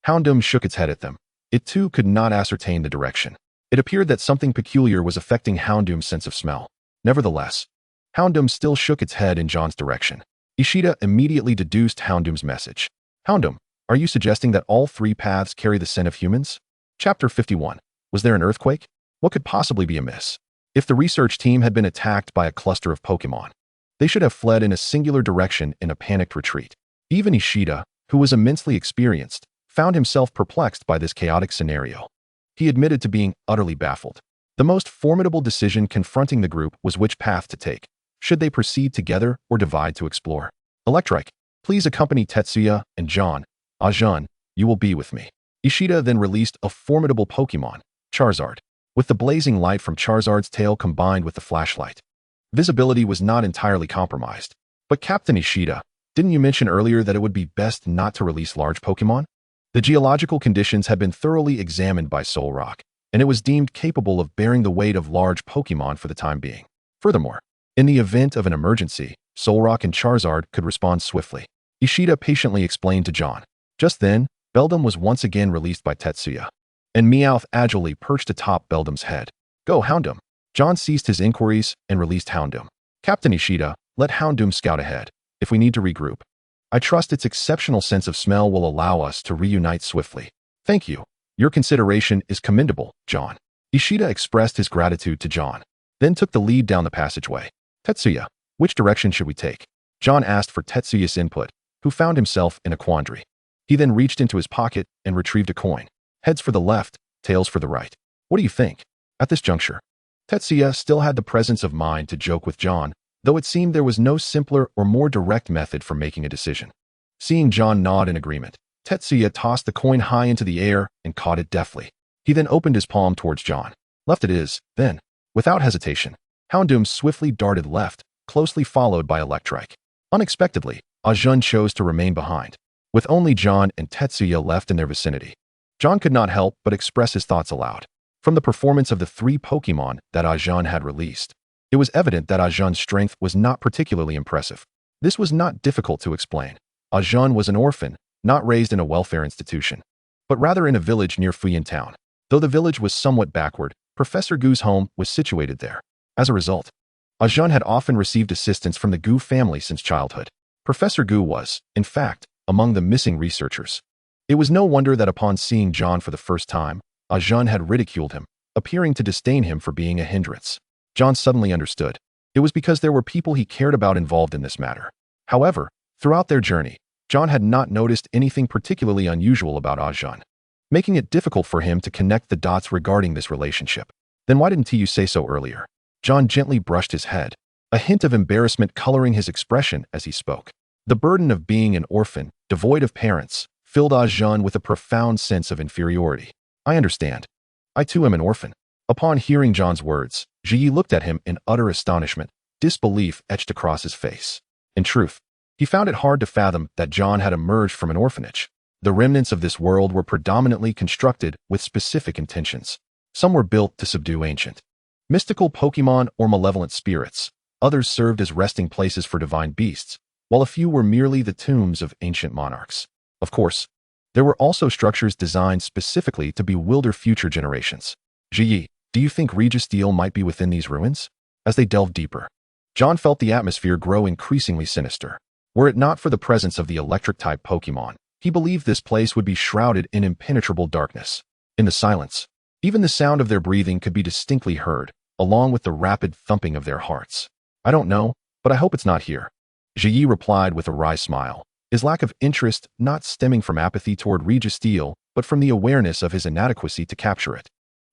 Houndoom shook its head at them. It too could not ascertain the direction. It appeared that something peculiar was affecting Houndoom's sense of smell. Nevertheless, Houndoom still shook its head in John's direction. Ishida immediately deduced Houndoom's message. Houndoom, are you suggesting that all three paths carry the scent of humans? Chapter 51. Was there an earthquake? What could possibly be amiss? If the research team had been attacked by a cluster of Pokémon, they should have fled in a singular direction in a panicked retreat. Even Ishida, who was immensely experienced, found himself perplexed by this chaotic scenario. He admitted to being utterly baffled. The most formidable decision confronting the group was which path to take. Should they proceed together or divide to explore? Electrike, please accompany Tetsuya and John. Ajahn, you will be with me. Ishida then released a formidable Pokémon, Charizard, with the blazing light from Charizard's tail combined with the flashlight. Visibility was not entirely compromised. But Captain Ishida, didn't you mention earlier that it would be best not to release large Pokémon? The geological conditions had been thoroughly examined by Solrock, and it was deemed capable of bearing the weight of large Pokémon for the time being. Furthermore, in the event of an emergency, Solrock and Charizard could respond swiftly. Ishida patiently explained to John. Just then, Beldum was once again released by Tetsuya, and Meowth agilely perched atop Beldum's head. Go, Houndoom. John ceased his inquiries and released Houndoom. Captain Ishida, let Houndoom scout ahead, if we need to regroup. I trust its exceptional sense of smell will allow us to reunite swiftly. Thank you. Your consideration is commendable, John. Ishida expressed his gratitude to John, then took the lead down the passageway. Tetsuya, which direction should we take? John asked for Tetsuya's input, who found himself in a quandary. He then reached into his pocket and retrieved a coin. Heads for the left, tails for the right. What do you think? At this juncture, Tetsuya still had the presence of mind to joke with John, though it seemed there was no simpler or more direct method for making a decision. Seeing John nod in agreement, Tetsuya tossed the coin high into the air and caught it deftly. He then opened his palm towards John. Left it is, then, without hesitation, Houndoom swiftly darted left, closely followed by Electrike. Unexpectedly, Ajahn chose to remain behind. With only John and Tetsuya left in their vicinity, John could not help but express his thoughts aloud. From the performance of the 3 Pokémon that Ajahn had released, it was evident that Ajahn's strength was not particularly impressive. This was not difficult to explain. Ajahn was an orphan, not raised in a welfare institution, but rather in a village near Fuyin Town. Though the village was somewhat backward, Professor Gu's home was situated there. As a result, Ajahn had often received assistance from the Gu family since childhood. Professor Gu was, in fact, among the missing researchers. It was no wonder that upon seeing John for the first time, Ajahn had ridiculed him, appearing to disdain him for being a hindrance. John suddenly understood. It was because there were people he cared about involved in this matter. However, throughout their journey, John had not noticed anything particularly unusual about Ajahn, making it difficult for him to connect the dots regarding this relationship. Then why didn't you say so earlier? John gently brushed his head, a hint of embarrassment coloring his expression as he spoke. The burden of being an orphan, devoid of parents, filled Ajahn with a profound sense of inferiority. I understand. I too am an orphan. Upon hearing John's words, Ji looked at him in utter astonishment, disbelief etched across his face. In truth, he found it hard to fathom that John had emerged from an orphanage. The remnants of this world were predominantly constructed with specific intentions. Some were built to subdue ancient, mystical Pokémon or malevolent spirits. Others served as resting places for divine beasts, while a few were merely the tombs of ancient monarchs. Of course, there were also structures designed specifically to bewilder future generations. Ji, do you think Registeel might be within these ruins? As they delved deeper, John felt the atmosphere grow increasingly sinister. Were it not for the presence of the electric-type Pokémon, he believed this place would be shrouded in impenetrable darkness. In the silence, even the sound of their breathing could be distinctly heard, along with the rapid thumping of their hearts. I don't know, but I hope it's not here. Ji replied with a wry smile, his lack of interest not stemming from apathy toward Registeel, but from the awareness of his inadequacy to capture it.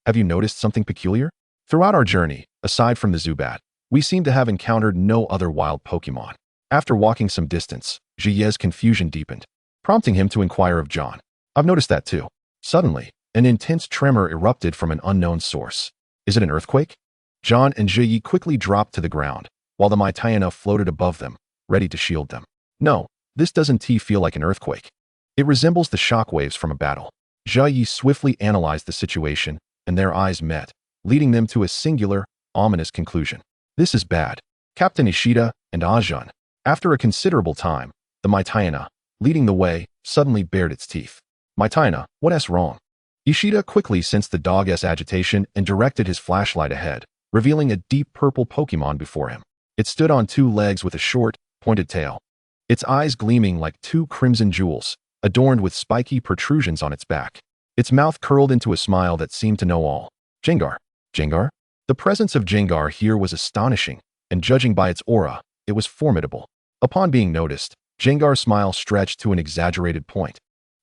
Have you noticed something peculiar? Throughout our journey, aside from the Zubat, we seem to have encountered no other wild Pokémon. After walking some distance, Jiye's confusion deepened, prompting him to inquire of John. I've noticed that too. Suddenly, an intense tremor erupted from an unknown source. Is it an earthquake? John and Jiye quickly dropped to the ground, while the Maitayana floated above them, ready to shield them. No, this doesn't feel like an earthquake. It resembles the shockwaves from a battle. Jiye swiftly analyzed the situation, and their eyes met, leading them to a singular, ominous conclusion. This is bad. Captain Ishida and Ajahn. After a considerable time, the Maitayana, leading the way, suddenly bared its teeth. Maitayana, what's wrong? Ishida quickly sensed the dog's agitation and directed his flashlight ahead, revealing a deep purple Pokémon before him. It stood on 2 legs with a short, pointed tail, its eyes gleaming like 2 crimson jewels, adorned with spiky protrusions on its back. Its mouth curled into a smile that seemed to know all. Jengar. Jengar? The presence of Jengar here was astonishing, and judging by its aura, it was formidable. Upon being noticed, Jengar's smile stretched to an exaggerated point,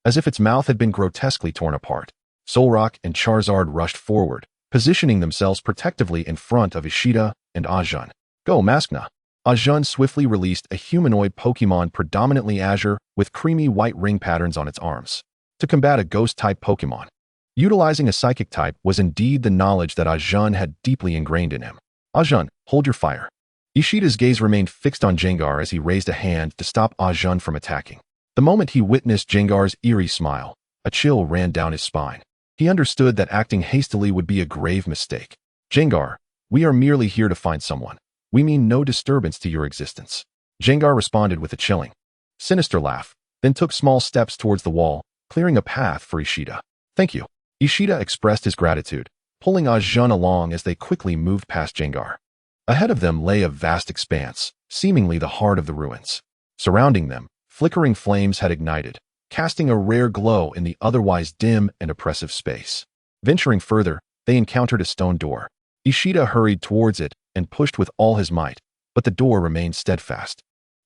as if its mouth had been grotesquely torn apart. Solrock and Charizard rushed forward, positioning themselves protectively in front of Ishida and Ajahn. Go, Maskna! Ajahn swiftly released a humanoid Pokémon predominantly azure with creamy white ring patterns on its arms, to combat a ghost-type Pokémon. Utilizing a psychic type was indeed the knowledge that Ajahn had deeply ingrained in him. Ajahn, hold your fire. Ishida's gaze remained fixed on Jengar as he raised a hand to stop Ajahn from attacking. The moment he witnessed Jengar's eerie smile, a chill ran down his spine. He understood that acting hastily would be a grave mistake. Jengar, we are merely here to find someone. We mean no disturbance to your existence. Jengar responded with a chilling, sinister laugh, then took small steps towards the wall, clearing a path for Ishida. Thank you. Ishida expressed his gratitude, pulling Ajahn along as they quickly moved past Jengar. Ahead of them lay a vast expanse, seemingly the heart of the ruins. Surrounding them, flickering flames had ignited, casting a rare glow in the otherwise dim and oppressive space. Venturing further, they encountered a stone door. Ishida hurried towards it and pushed with all his might, but the door remained steadfast.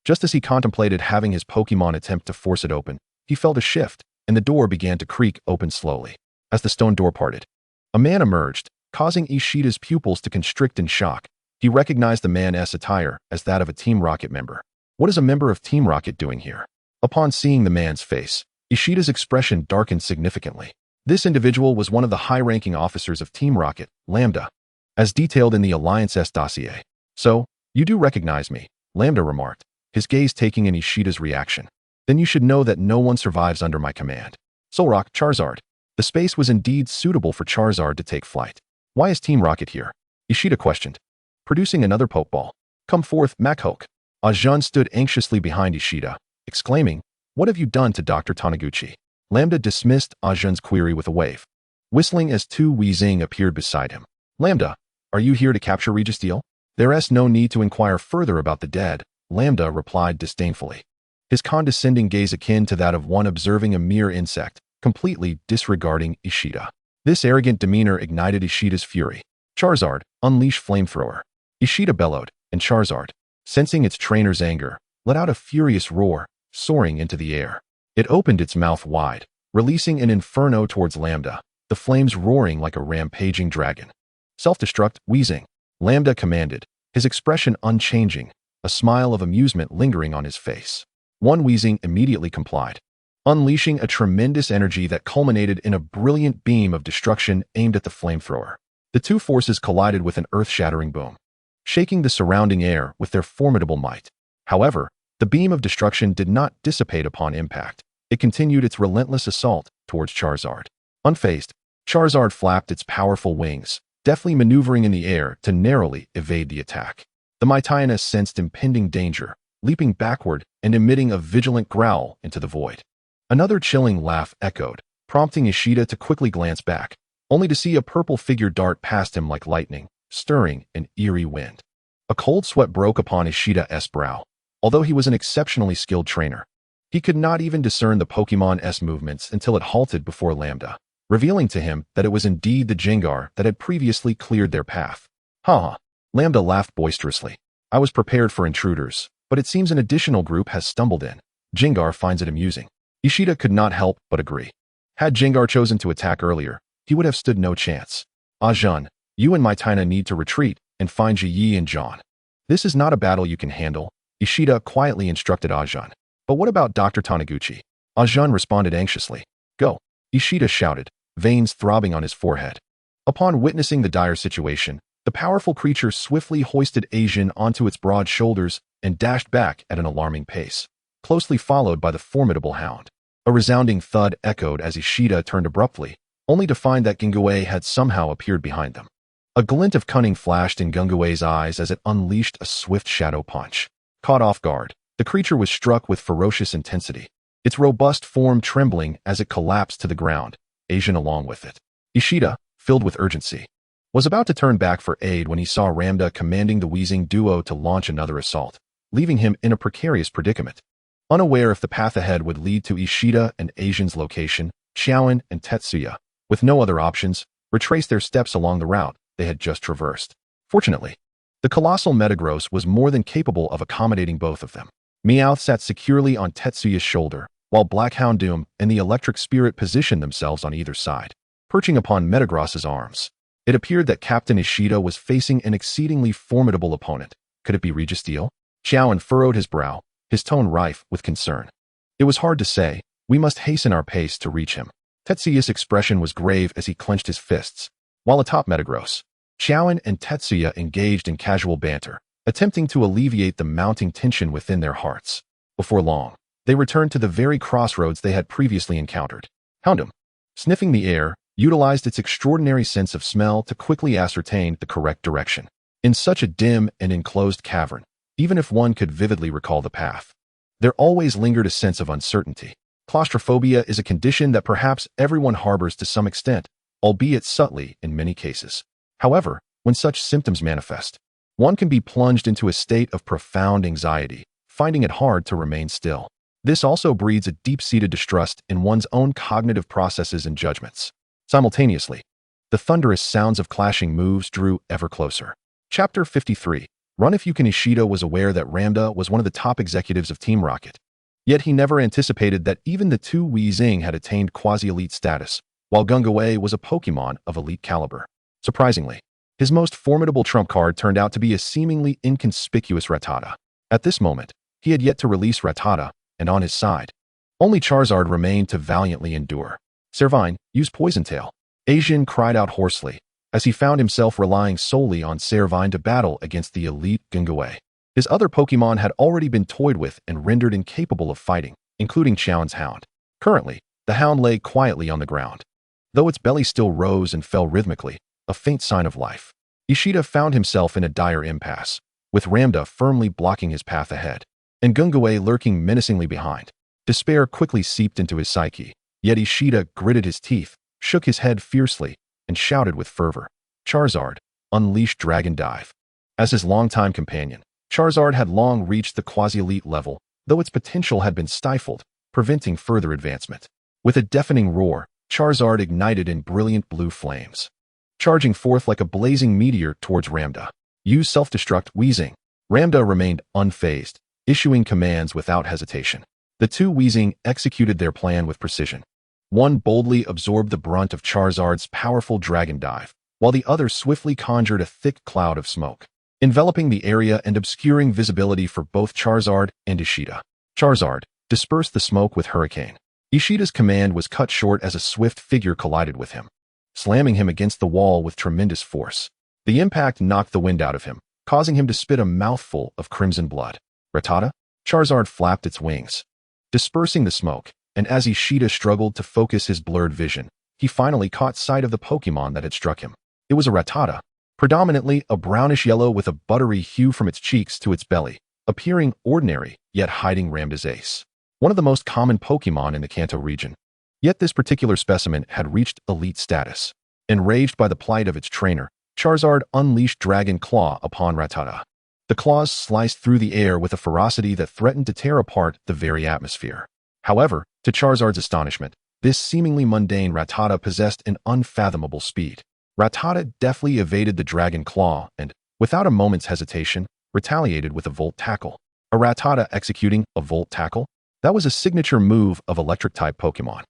Just as he contemplated having his Pokémon attempt to force it open, he felt a shift, and the door began to creak open slowly. As the stone door parted, a man emerged, causing Ishida's pupils to constrict in shock. He recognized the man's attire as that of a Team Rocket member. What is a member of Team Rocket doing here? Upon seeing the man's face, Ishida's expression darkened significantly. This individual was one of the high-ranking officers of Team Rocket, Lambda, as detailed in the Alliance's dossier. So, you do recognize me, Lambda remarked, his gaze taking in Ishida's reaction. Then you should know that no one survives under my command. Solrock, Charizard. The space was indeed suitable for Charizard to take flight. Why is Team Rocket here? Ishida questioned. Producing another Pokeball. Come forth, Makoke. Ajun stood anxiously behind Ishida, exclaiming, "What have you done to Dr. Taniguchi?" Lambda dismissed Ajun's query with a wave, whistling as two Weezing appeared beside him. Lambda, are you here to capture Registeel? There's no need to inquire further about the dead, Lambda replied disdainfully, his condescending gaze akin to that of one observing a mere insect, completely disregarding Ishida. This arrogant demeanor ignited Ishida's fury. Charizard, unleash Flamethrower. Ishida bellowed, and Charizard, sensing its trainer's anger, let out a furious roar, soaring into the air. It opened its mouth wide, releasing an inferno towards Lambda, the flames roaring like a rampaging dragon. Self-destruct, Weezing, Lambda commanded, his expression unchanging, a smile of amusement lingering on his face. One Weezing immediately complied, unleashing a tremendous energy that culminated in a brilliant beam of destruction aimed at the flamethrower. The two forces collided with an earth-shattering boom, shaking the surrounding air with their formidable might. However, the beam of destruction did not dissipate upon impact. It continued its relentless assault towards Charizard. Unfazed, Charizard flapped its powerful wings, deftly maneuvering in the air to narrowly evade the attack. The Mytiana sensed impending danger, leaping backward and emitting a vigilant growl into the void. Another chilling laugh echoed, prompting Ishida to quickly glance back, only to see a purple figure dart past him like lightning, stirring an eerie wind. A cold sweat broke upon Ishida's brow. Although he was an exceptionally skilled trainer, he could not even discern the Pokémon's movements until it halted before Lambda, revealing to him that it was indeed the Gengar that had previously cleared their path. Ha! Lambda laughed boisterously. I was prepared for intruders, but it seems an additional group has stumbled in. Gengar finds it amusing. Ishida could not help but agree. Had Gengar chosen to attack earlier, he would have stood no chance. Ajun, you and Mytina need to retreat and find Ji and John. This is not a battle you can handle, Ishida quietly instructed Ajun. But what about Dr. Taniguchi? Ajun responded anxiously. Go, Ishida shouted, veins throbbing on his forehead. Upon witnessing the dire situation, the powerful creature swiftly hoisted Asian onto its broad shoulders and dashed back at an alarming pace, closely followed by the formidable hound. A resounding thud echoed as Ishida turned abruptly, only to find that Ginguei had somehow appeared behind them. A glint of cunning flashed in Ginguei's eyes as it unleashed a swift shadow punch. Caught off guard, the creature was struck with ferocious intensity, its robust form trembling as it collapsed to the ground, Asian along with it. Ishida, filled with urgency, was about to turn back for aid when he saw Ramda commanding the Weezing duo to launch another assault, leaving him in a precarious predicament. Unaware if the path ahead would lead to Ishida and Asian's location, Xiaoan and Tetsuya, with no other options, retraced their steps along the route they had just traversed. Fortunately, the colossal Metagross was more than capable of accommodating both of them. Meowth sat securely on Tetsuya's shoulder, while Black Houndoom and the Electric Spirit positioned themselves on either side, perching upon Metagross's arms. It appeared that Captain Ishida was facing an exceedingly formidable opponent. Could it be Registeel? Xiaoan furrowed his brow, his tone rife with concern. It was hard to say. We must hasten our pace to reach him. Tetsuya's expression was grave as he clenched his fists, while atop Metagross, Xiaoan and Tetsuya engaged in casual banter, attempting to alleviate the mounting tension within their hearts. Before long, they returned to the very crossroads they had previously encountered. Houndoom, sniffing the air, utilized its extraordinary sense of smell to quickly ascertain the correct direction. In such a dim and enclosed cavern, even if one could vividly recall the path, there always lingered a sense of uncertainty. Claustrophobia is a condition that perhaps everyone harbors to some extent, albeit subtly in many cases. However, when such symptoms manifest, one can be plunged into a state of profound anxiety, finding it hard to remain still. This also breeds a deep-seated distrust in one's own cognitive processes and judgments. Simultaneously, the thunderous sounds of clashing moves drew ever closer. Chapter 53. Run If You Can. Ishida was aware that Ramda was one of the top executives of Team Rocket. Yet he never anticipated that even the two Weezing had attained quasi-elite status, while Gunguei was a Pokémon of elite caliber. Surprisingly, his most formidable trump card turned out to be a seemingly inconspicuous Rattata. At this moment, he had yet to release Rattata, and on his side, only Charizard remained to valiantly endure. Servine, use Poison Tail. Asian cried out hoarsely, as he found himself relying solely on Servine to battle against the elite Gunguei. His other Pokémon had already been toyed with and rendered incapable of fighting, including Xiaoan's Hound. Currently, the Hound lay quietly on the ground, though its belly still rose and fell rhythmically, a faint sign of life. Ishida found himself in a dire impasse, with Ramda firmly blocking his path ahead, and Gungawei lurking menacingly behind. Despair quickly seeped into his psyche, yet Ishida gritted his teeth, shook his head fiercely, and shouted with fervor, "Charizard, unleash Dragon Dive." As his longtime companion, Charizard had long reached the quasi-elite level, though its potential had been stifled, preventing further advancement. With a deafening roar, Charizard ignited in brilliant blue flames, charging forth like a blazing meteor towards Ramda. Use self-destruct, wheezing. Ramda remained unfazed, issuing commands without hesitation. The two wheezing executed their plan with precision. One boldly absorbed the brunt of Charizard's powerful Dragon Dive, while the other swiftly conjured a thick cloud of smoke, enveloping the area and obscuring visibility for both Charizard and Ishida. Charizard, disperse the smoke with Hurricane. Ishida's command was cut short as a swift figure collided with him, slamming him against the wall with tremendous force. The impact knocked the wind out of him, causing him to spit a mouthful of crimson blood. Rattata? Charizard flapped its wings, dispersing the smoke, and as Ishida struggled to focus his blurred vision, he finally caught sight of the Pokémon that had struck him. It was a Rattata, predominantly a brownish yellow with a buttery hue from its cheeks to its belly, appearing ordinary, yet hiding Ramda's ace. One of the most common Pokémon in the Kanto region. Yet this particular specimen had reached elite status. Enraged by the plight of its trainer, Charizard unleashed Dragon Claw upon Rattata. The claws sliced through the air with a ferocity that threatened to tear apart the very atmosphere. However, to Charizard's astonishment, this seemingly mundane Rattata possessed an unfathomable speed. Rattata deftly evaded the Dragon Claw and, without a moment's hesitation, retaliated with a Volt Tackle. A Rattata executing a Volt Tackle? That was a signature move of Electric-type Pokémon.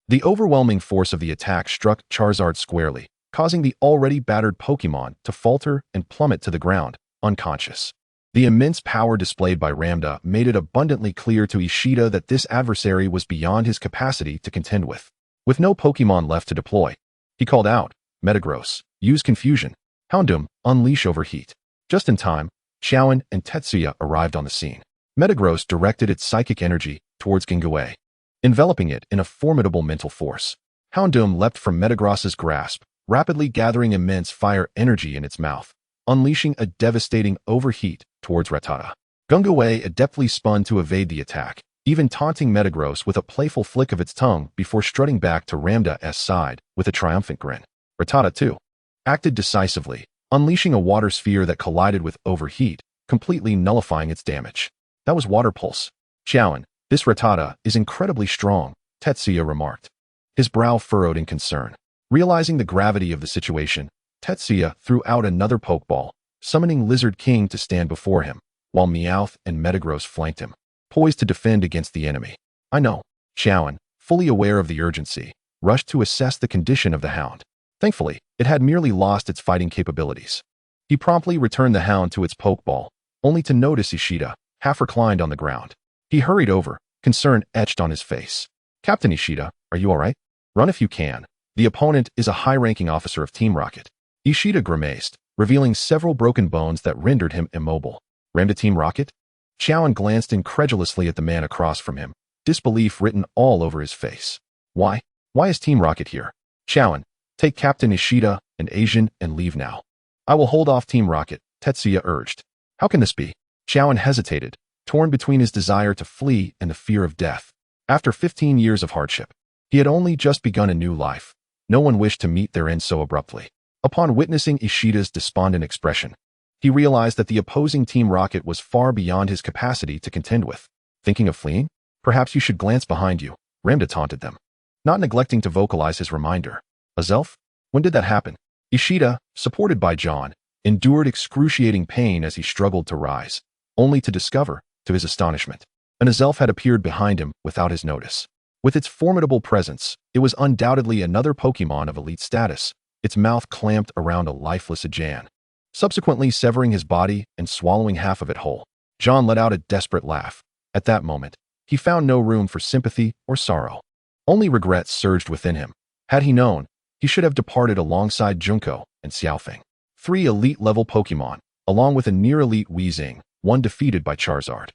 The overwhelming force of the attack struck Charizard squarely, causing the already battered Pokémon to falter and plummet to the ground, unconscious. The immense power displayed by Ramda made it abundantly clear to Ishida that this adversary was beyond his capacity to contend with. With no Pokémon left to deploy, he called out, "Metagross, use Confusion. Houndoom, unleash Overheat." Just in time, Xiaoan and Tetsuya arrived on the scene. Metagross directed its psychic energy towards Gingawei, enveloping it in a formidable mental force. Houndoom leapt from Metagross's grasp, rapidly gathering immense fire energy in its mouth, unleashing a devastating overheat towards Rattata. Gingawei adeptly spun to evade the attack, even taunting Metagross with a playful flick of its tongue before strutting back to Ramda's side with a triumphant grin. Rattata, too, acted decisively, unleashing a water sphere that collided with Overheat, completely nullifying its damage. That was Water Pulse. "Xiaoan, this Rattata is incredibly strong," Tetsuya remarked, his brow furrowed in concern. Realizing the gravity of the situation, Tetsuya threw out another Pokeball, summoning Lizard King to stand before him, while Meowth and Metagross flanked him, poised to defend against the enemy. "I know." Xiaoan, fully aware of the urgency, rushed to assess the condition of the hound. Thankfully, it had merely lost its fighting capabilities. He promptly returned the hound to its Pokeball, only to notice Ishida, half reclined on the ground. He hurried over, concern etched on his face. "Captain Ishida, are you all right? Run if you can. The opponent is a high-ranking officer of Team Rocket." Ishida grimaced, revealing several broken bones that rendered him immobile. "Ramda Team Rocket?" Xiaoan glanced incredulously at the man across from him, disbelief written all over his face. Why is Team Rocket here?" "Xiaoan, take Captain Ishida and Asian and leave now." "I will hold off Team Rocket," Tetsuya urged. "How can this be?" Xiaoan hesitated, torn between his desire to flee and the fear of death. After 15 years of hardship, he had only just begun a new life. No one wished to meet their end so abruptly. Upon witnessing Ishida's despondent expression, he realized that the opposing Team Rocket was far beyond his capacity to contend with. "Thinking of fleeing? Perhaps you should glance behind you," Ramda taunted them, not neglecting to vocalize his reminder. "Azelf? When did that happen?" Ishida, supported by John, endured excruciating pain as he struggled to rise, only to discover, to his astonishment, an Azelf had appeared behind him without his notice. With its formidable presence, it was undoubtedly another Pokémon of elite status, its mouth clamped around a lifeless Ajan. Subsequently severing his body and swallowing half of it whole, John let out a desperate laugh. At that moment, he found no room for sympathy or sorrow. Only regret surged within him. Had he known, he should have departed alongside Junko and Xiaofeng. 3 elite-level Pokémon, along with a near-elite Weezing, one defeated by Charizard.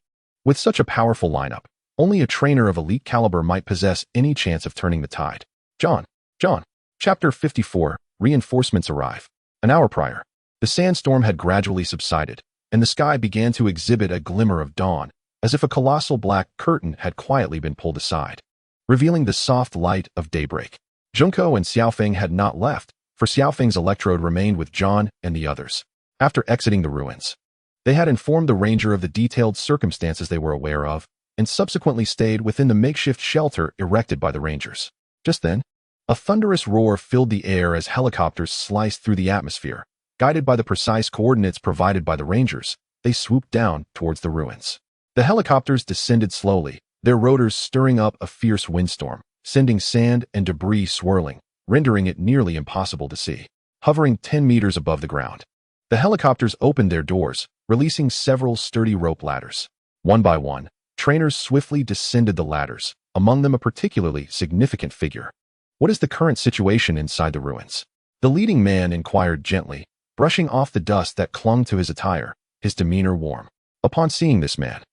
With such a powerful lineup, only a trainer of elite caliber might possess any chance of turning the tide. John, Chapter 54. Reinforcements arrive. An hour prior, the sandstorm had gradually subsided, and the sky began to exhibit a glimmer of dawn, as if a colossal black curtain had quietly been pulled aside, revealing the soft light of daybreak. Junko and Xiaofeng had not left, for Xiaofeng's electrode remained with John and the others. After exiting the ruins, they had informed the ranger of the detailed circumstances they were aware of, and subsequently stayed within the makeshift shelter erected by the rangers. Just then, a thunderous roar filled the air as helicopters sliced through the atmosphere. Guided by the precise coordinates provided by the rangers, they swooped down towards the ruins. The helicopters descended slowly, their rotors stirring up a fierce windstorm, sending sand and debris swirling, rendering it nearly impossible to see. Hovering 10 meters above the ground, the helicopters opened their doors, releasing several sturdy rope ladders. One by one, trainers swiftly descended the ladders, among them a particularly significant figure. "What is the current situation inside the ruins?" The leading man inquired gently, brushing off the dust that clung to his attire, his demeanor warm. Upon seeing this man,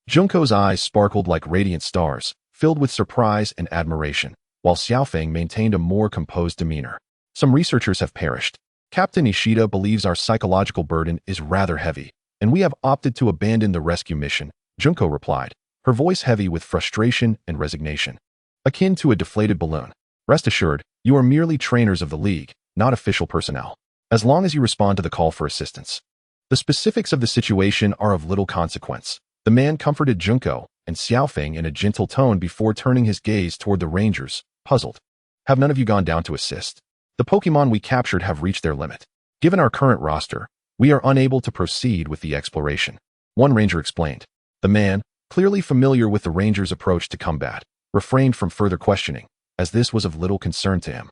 Junko's eyes sparkled like radiant stars, filled with surprise and admiration, while Xiaofeng maintained a more composed demeanor. "Some researchers have perished. Captain Ishida believes our psychological burden is rather heavy, and we have opted to abandon the rescue mission," Junko replied, her voice heavy with frustration and resignation, akin to a deflated balloon. "Rest assured, you are merely trainers of the League, not official personnel. As long as you respond to the call for assistance. The specifics of the situation are of little consequence." The man comforted Junko and Xiaofeng in a gentle tone before turning his gaze toward the rangers, puzzled. "Have none of you gone down to assist? The Pokémon we captured have reached their limit. Given our current roster, we are unable to proceed with the exploration," one ranger explained. The man, clearly familiar with the rangers' approach to combat, refrained from further questioning, as this was of little concern to him.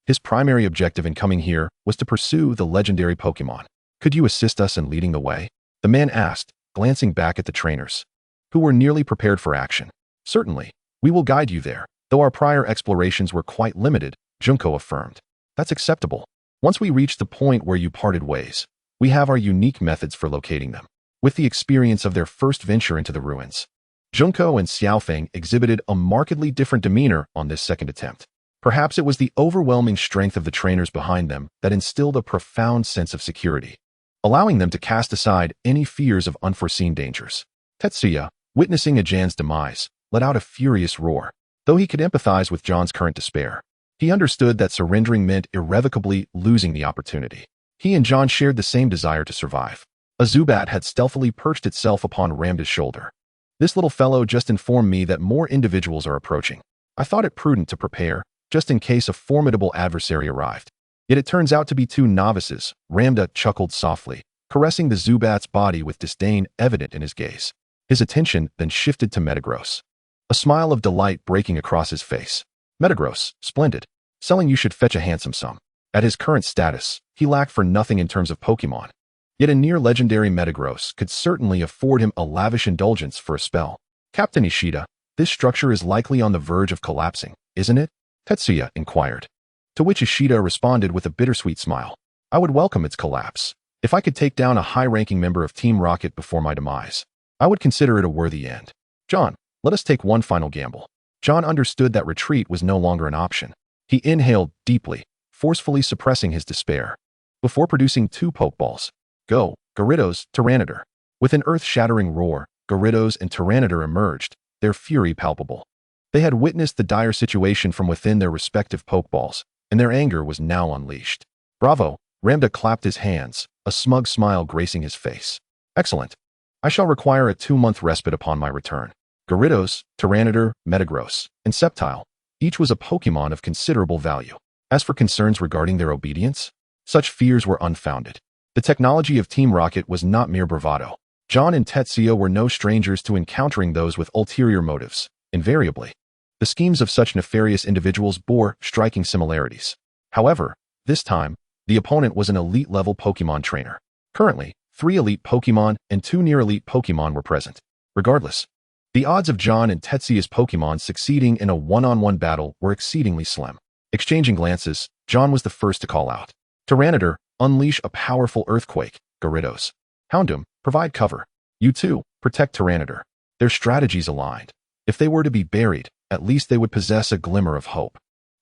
His primary objective in coming here was to pursue the legendary Pokémon. "Could you assist us in leading the way?" the man asked, glancing back at the trainers, who were nearly prepared for action. "Certainly, we will guide you there, though our prior explorations were quite limited," Junko affirmed. "That's acceptable. Once we reach the point where you parted ways, we have our unique methods for locating them." With the experience of their first venture into the ruins, Junko and Xiaofeng exhibited a markedly different demeanor on this second attempt. Perhaps it was the overwhelming strength of the trainers behind them that instilled a profound sense of security, allowing them to cast aside any fears of unforeseen dangers. Tetsuya, witnessing Ajan's demise, let out a furious roar. Though he could empathize with John's current despair, he understood that surrendering meant irrevocably losing the opportunity. He and John shared the same desire to survive. A Zubat had stealthily perched itself upon Ramda's shoulder. "This little fellow just informed me that more individuals are approaching. I thought it prudent to prepare, just in case a formidable adversary arrived. Yet it turns out to be two novices," Ramda chuckled softly, caressing the Zubat's body with disdain evident in his gaze. His attention then shifted to Metagross, a smile of delight breaking across his face. "Metagross, splendid. Selling you should fetch a handsome sum." At his current status, he lacked for nothing in terms of Pokémon. Yet a near-legendary Metagross could certainly afford him a lavish indulgence for a spell. "Captain Ishida, this structure is likely on the verge of collapsing, isn't it?" Tetsuya inquired. To which Ishida responded with a bittersweet smile. "I would welcome its collapse. If I could take down a high-ranking member of Team Rocket before my demise, I would consider it a worthy end. John, let us take one final gamble." John understood that retreat was no longer an option. He inhaled deeply, forcefully suppressing his despair, before producing two Pokeballs. "Go, Gyarados, Tyranitar." With an earth-shattering roar, Gyarados and Tyranitar emerged, their fury palpable. They had witnessed the dire situation from within their respective Pokeballs, and their anger was now unleashed. "Bravo!" Ramda clapped his hands, a smug smile gracing his face. "Excellent. I shall require a 2-month respite upon my return." Gyarados, Tyranitar, Metagross, and Sceptile, each was a Pokémon of considerable value. As for concerns regarding their obedience, such fears were unfounded. The technology of Team Rocket was not mere bravado. John and Tetsuya were no strangers to encountering those with ulterior motives. Invariably, the schemes of such nefarious individuals bore striking similarities. However, this time, the opponent was an elite-level Pokémon trainer. Currently, 3 elite Pokémon and 2 near-elite Pokémon were present. Regardless, the odds of John and Tetsuya's Pokémon succeeding in a one-on-one battle were exceedingly slim. Exchanging glances, John was the first to call out. "Tyranitar, unleash a powerful earthquake." Gyarados, "Houndoom, provide cover. You two, protect Tyranitar." Their strategies aligned. If they were to be buried, at least they would possess a glimmer of hope.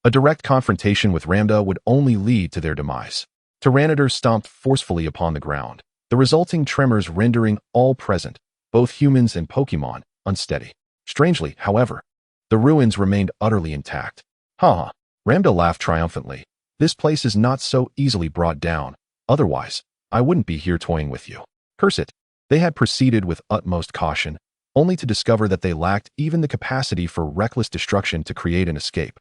A direct confrontation with Ramda would only lead to their demise. Tyranitar stomped forcefully upon the ground, the resulting tremors rendering all present, both humans and Pokémon, unsteady. Strangely, however, the ruins remained utterly intact. Ha! Ramda laughed triumphantly. This place is not so easily brought down. Otherwise, I wouldn't be here toying with you. Curse it. They had proceeded with utmost caution, only to discover that they lacked even the capacity for reckless destruction to create an escape.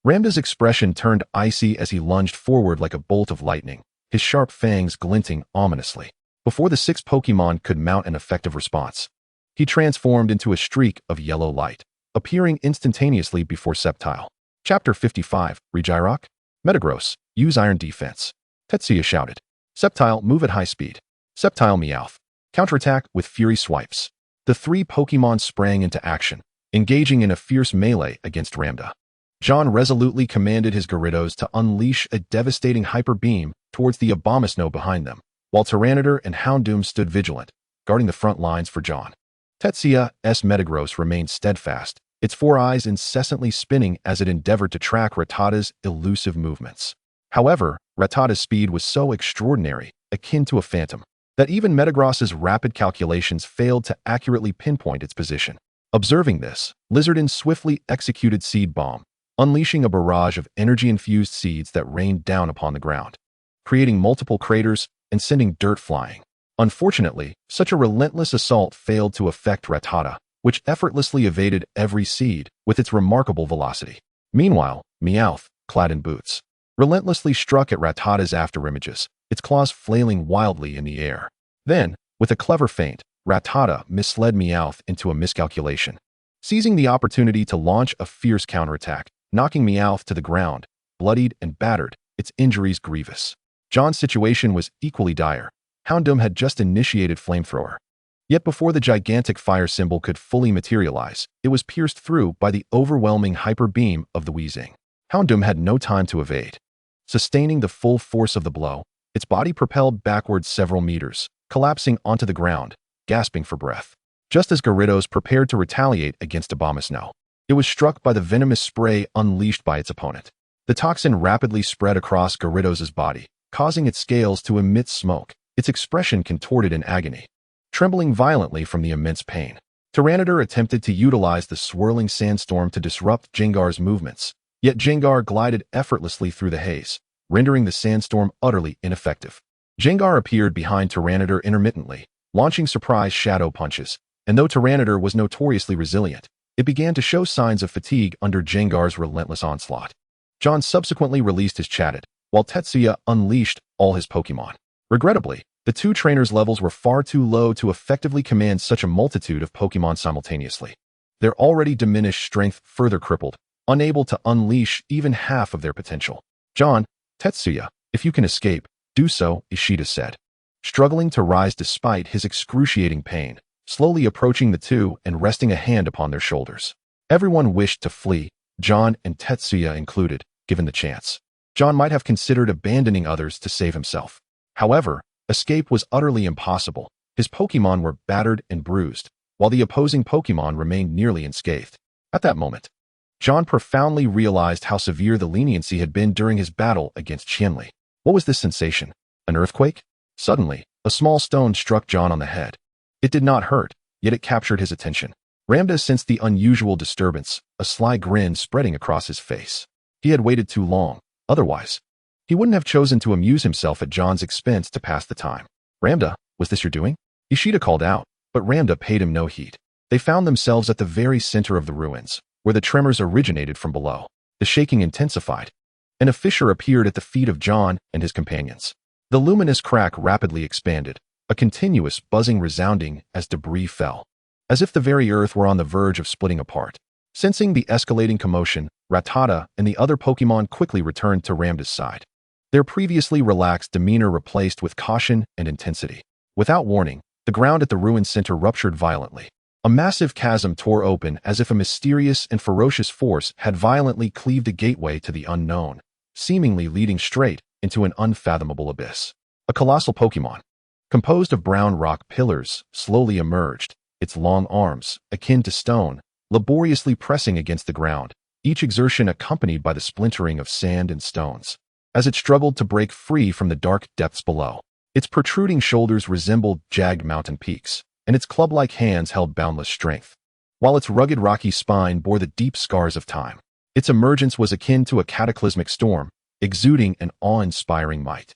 Ramda's expression turned icy as he lunged forward like a bolt of lightning, his sharp fangs glinting ominously. Before the 6 Pokémon could mount an effective response, he transformed into a streak of yellow light, appearing instantaneously before Sceptile. Chapter 55, Regirock? Metagross, use Iron Defense. Tetsuya shouted. Sceptile, move at high speed. Sceptile Meowth. Counterattack with Fury Swipes. The 3 Pokémon sprang into action, engaging in a fierce melee against Ramda. John resolutely commanded his Gyarados to unleash a devastating Hyper Beam towards the Abomasnow behind them, while Tyranitar and Houndoom stood vigilant, guarding the front lines for John. Tetsuya's Metagross remained steadfast, its 4 eyes incessantly spinning as it endeavored to track Rattata's elusive movements. However, Rattata's speed was so extraordinary, akin to a phantom, that even Metagross's rapid calculations failed to accurately pinpoint its position. Observing this, Lizardin swiftly executed Seed Bomb, unleashing a barrage of energy-infused seeds that rained down upon the ground, creating multiple craters and sending dirt flying. Unfortunately, such a relentless assault failed to affect Rattata, which effortlessly evaded every seed with its remarkable velocity. Meanwhile, Meowth, clad in boots, relentlessly struck at Rattata's afterimages, its claws flailing wildly in the air. Then, with a clever feint, Rattata misled Meowth into a miscalculation, seizing the opportunity to launch a fierce counterattack, knocking Meowth to the ground, bloodied and battered, its injuries grievous. John's situation was equally dire. Houndoom had just initiated Flamethrower. Yet before the gigantic fire symbol could fully materialize, it was pierced through by the overwhelming Hyper Beam of the Weezing. Houndoom had no time to evade. Sustaining the full force of the blow, its body propelled backwards several meters, collapsing onto the ground, gasping for breath. Just as Gyarados prepared to retaliate against Abomasnow, it was struck by the venomous spray unleashed by its opponent. The toxin rapidly spread across Gyarados' body, causing its scales to emit smoke, its expression contorted in agony, trembling violently from the immense pain. Tyranitar attempted to utilize the swirling sandstorm to disrupt Gengar's movements, yet Gengar glided effortlessly through the haze, rendering the sandstorm utterly ineffective. Gengar appeared behind Tyranitar intermittently, launching surprise shadow punches, and though Tyranitar was notoriously resilient, it began to show signs of fatigue under Gengar's relentless onslaught. John subsequently released his Chatot, while Tetsuya unleashed all his Pokémon. Regrettably, the 2 trainers' levels were far too low to effectively command such a multitude of Pokémon simultaneously. Their already diminished strength further crippled, unable to unleash even half of their potential. John, Tetsuya, if you can escape, do so, Ishida said. Struggling to rise despite his excruciating pain, slowly approaching the 2 and resting a hand upon their shoulders. Everyone wished to flee, John and Tetsuya included, given the chance. John might have considered abandoning others to save himself. However, escape was utterly impossible. His Pokémon were battered and bruised, while the opposing Pokémon remained nearly unscathed. At that moment, John profoundly realized how severe the leniency had been during his battle against Qianli. What was this sensation? An earthquake? Suddenly, a small stone struck John on the head. It did not hurt, yet it captured his attention. Ramda sensed the unusual disturbance, a sly grin spreading across his face. He had waited too long. Otherwise, he wouldn't have chosen to amuse himself at John's expense to pass the time. Ramda, was this your doing? Ishida called out, but Ramda paid him no heed. They found themselves at the very center of the ruins, where the tremors originated from below. The shaking intensified, and a fissure appeared at the feet of John and his companions. The luminous crack rapidly expanded, a continuous buzzing resounding as debris fell, as if the very earth were on the verge of splitting apart. Sensing the escalating commotion, Rattata and the other Pokémon quickly returned to Ramda's side, their previously relaxed demeanor replaced with caution and intensity. Without warning, the ground at the ruin's center ruptured violently. A massive chasm tore open as if a mysterious and ferocious force had violently cleaved a gateway to the unknown, seemingly leading straight into an unfathomable abyss. A colossal Pokémon, composed of brown rock pillars, slowly emerged, its long arms, akin to stone, laboriously pressing against the ground, each exertion accompanied by the splintering of sand and stones. As it struggled to break free from the dark depths below, its protruding shoulders resembled jagged mountain peaks, and its club-like hands held boundless strength, while its rugged rocky spine bore the deep scars of time. Its emergence was akin to a cataclysmic storm, exuding an awe-inspiring might.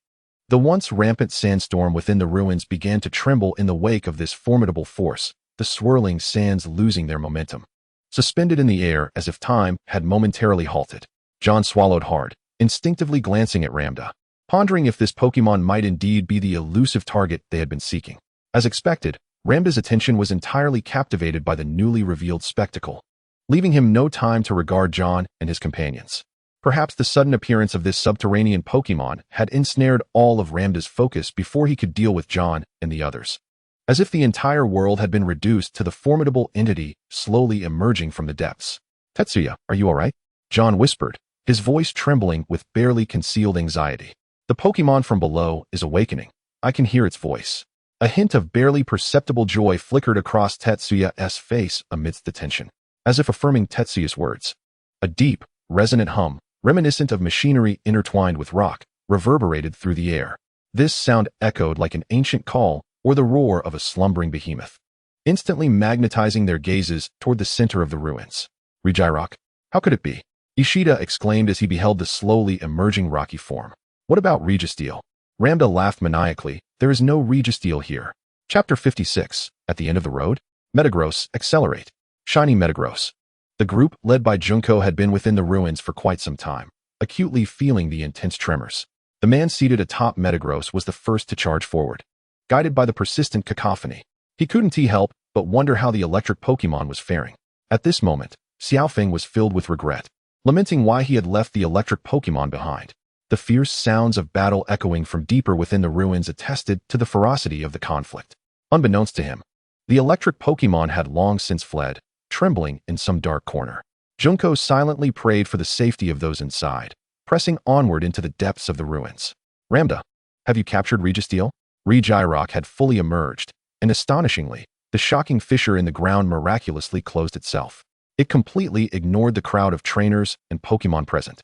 The once rampant sandstorm within the ruins began to tremble in the wake of this formidable force, the swirling sands losing their momentum. Suspended in the air as if time had momentarily halted, John swallowed hard, instinctively glancing at Ramda, pondering if this Pokémon might indeed be the elusive target they had been seeking. As expected, Ramda's attention was entirely captivated by the newly revealed spectacle, leaving him no time to regard John and his companions. Perhaps the sudden appearance of this subterranean Pokémon had ensnared all of Ramda's focus before he could deal with John and the others. As if the entire world had been reduced to the formidable entity slowly emerging from the depths. "Tetsuya, are you all right?" John whispered, his voice trembling with barely concealed anxiety. "The Pokémon from below is awakening. I can hear its voice." A hint of barely perceptible joy flickered across Tetsuya's face amidst the tension, as if affirming Tetsuya's words. A deep, resonant hum, reminiscent of machinery intertwined with rock, reverberated through the air. This sound echoed like an ancient call or the roar of a slumbering behemoth, instantly magnetizing their gazes toward the center of the ruins. "Regirock? How could it be?" Ishida exclaimed as he beheld the slowly emerging rocky form. "What about Registeel?" Ramda laughed maniacally. "There is no Registeel here." Chapter 56. At the end of the road? Metagross, accelerate. Shiny Metagross. The group, led by Junko, had been within the ruins for quite some time, acutely feeling the intense tremors. The man seated atop Metagross was the first to charge forward, guided by the persistent cacophony. He couldn't help but wonder how the electric Pokémon was faring. At this moment, Xiaofeng was filled with regret, lamenting why he had left the electric Pokémon behind. The fierce sounds of battle echoing from deeper within the ruins attested to the ferocity of the conflict. Unbeknownst to him, the electric Pokémon had long since fled, trembling in some dark corner. Junko silently prayed for the safety of those inside, pressing onward into the depths of the ruins. "Ramda, have you captured Registeel?" Regirock had fully emerged, and astonishingly, the shocking fissure in the ground miraculously closed itself. It completely ignored the crowd of trainers and Pokémon present,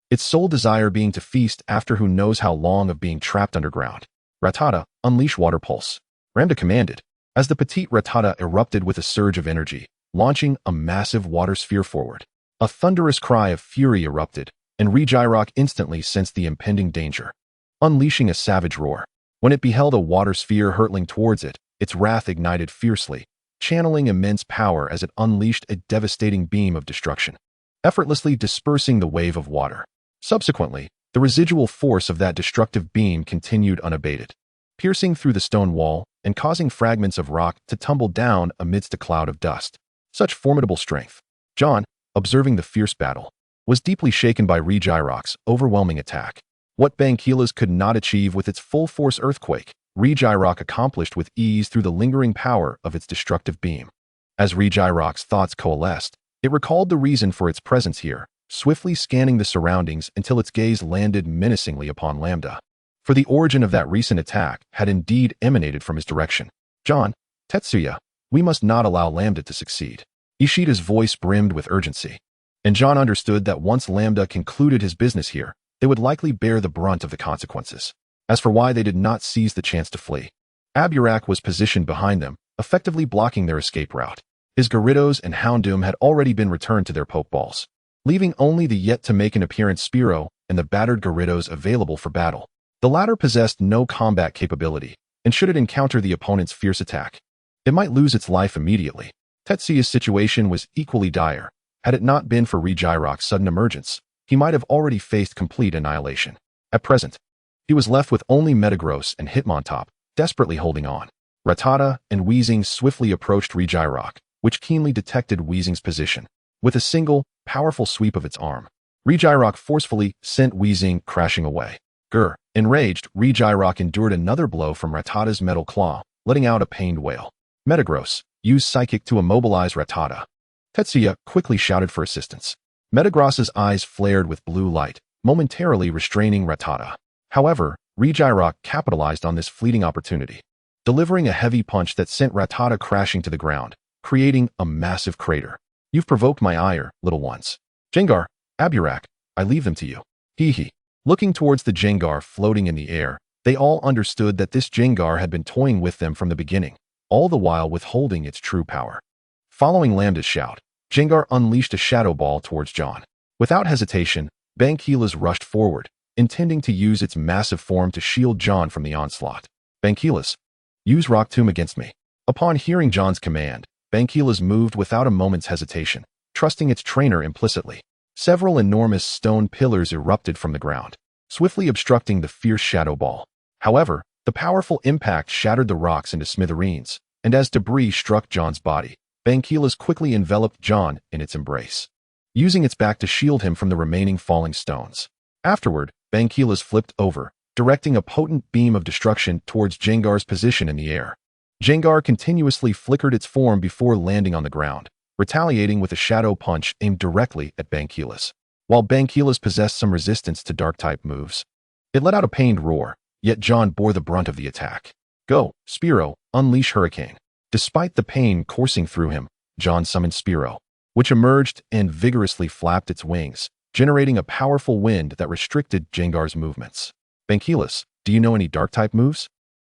its sole desire being to feast after who knows how long of being trapped underground. "Rattata, unleash Water Pulse," Ramda commanded, as the petite Rattata erupted with a surge of energy, launching a massive water sphere forward. A thunderous cry of fury erupted, and Regirock instantly sensed the impending danger, unleashing a savage roar. When it beheld a water sphere hurtling towards it, its wrath ignited fiercely, channeling immense power as it unleashed a devastating beam of destruction, effortlessly dispersing the wave of water. Subsequently, the residual force of that destructive beam continued unabated, piercing through the stone wall and causing fragments of rock to tumble down amidst a cloud of dust. Such formidable strength. John, observing the fierce battle, was deeply shaken by Regirock's overwhelming attack. What Banquila's could not achieve with its full-force earthquake, Regirock accomplished with ease through the lingering power of its destructive beam. As Regirock's thoughts coalesced, it recalled the reason for its presence here, swiftly scanning the surroundings until its gaze landed menacingly upon Lambda. For the origin of that recent attack had indeed emanated from his direction. "John, Tetsuya, we must not allow Lambda to succeed." Ishida's voice brimmed with urgency, and John understood that once Lambda concluded his business here, they would likely bear the brunt of the consequences. As for why they did not seize the chance to flee, Aburak was positioned behind them, effectively blocking their escape route. His Gyarados and Houndoom had already been returned to their Pokeballs, leaving only the yet-to-make-an-appearance Spearow and the battered Gyarados available for battle. The latter possessed no combat capability, and should it encounter the opponent's fierce attack, it might lose its life immediately. Tetsuya's situation was equally dire. Had it not been for Regirock's sudden emergence, he might have already faced complete annihilation. At present, he was left with only Metagross and Hitmontop, desperately holding on. Rattata and Weezing swiftly approached Regirock, which keenly detected Weezing's position. With a single, powerful sweep of its arm, Regirock forcefully sent Weezing crashing away. Enraged, Regirock endured another blow from Rattata's metal claw, letting out a pained wail. Metagross, use Psychic to immobilize Rattata. Tetsuya quickly shouted for assistance. Metagross's eyes flared with blue light, momentarily restraining Rattata. However, Regirock capitalized on this fleeting opportunity, delivering a heavy punch that sent Rattata crashing to the ground, creating a massive crater. "You've provoked my ire, little ones." Jengar, Aburak, I leave them to you. Hee hee. Looking towards the Jengar floating in the air, they all understood that this Jengar had been toying with them from the beginning, all the while withholding its true power. Following Lambda's shout, Jengar unleashed a shadow ball towards John. Without hesitation, Banquilas rushed forward, intending to use its massive form to shield John from the onslaught. Banquilas, use Rock Tomb against me. Upon hearing John's command, Banquilas moved without a moment's hesitation, trusting its trainer implicitly. Several enormous stone pillars erupted from the ground, swiftly obstructing the fierce shadow ball. However, the powerful impact shattered the rocks into smithereens, and as debris struck John's body, Banquilas quickly enveloped John in its embrace, using its back to shield him from the remaining falling stones. Afterward, Banquilas flipped over, directing a potent beam of destruction towards Jengar's position in the air. Jengar continuously flickered its form before landing on the ground, retaliating with a shadow punch aimed directly at Banquilas. While Banquilas possessed some resistance to dark-type moves, it let out a pained roar, yet John bore the brunt of the attack. Go, Spearow, unleash Hurricane. Despite the pain coursing through him, John summoned Spearow, which emerged and vigorously flapped its wings, generating a powerful wind that restricted Jengar's movements. Banquilas, do you know any dark-type moves?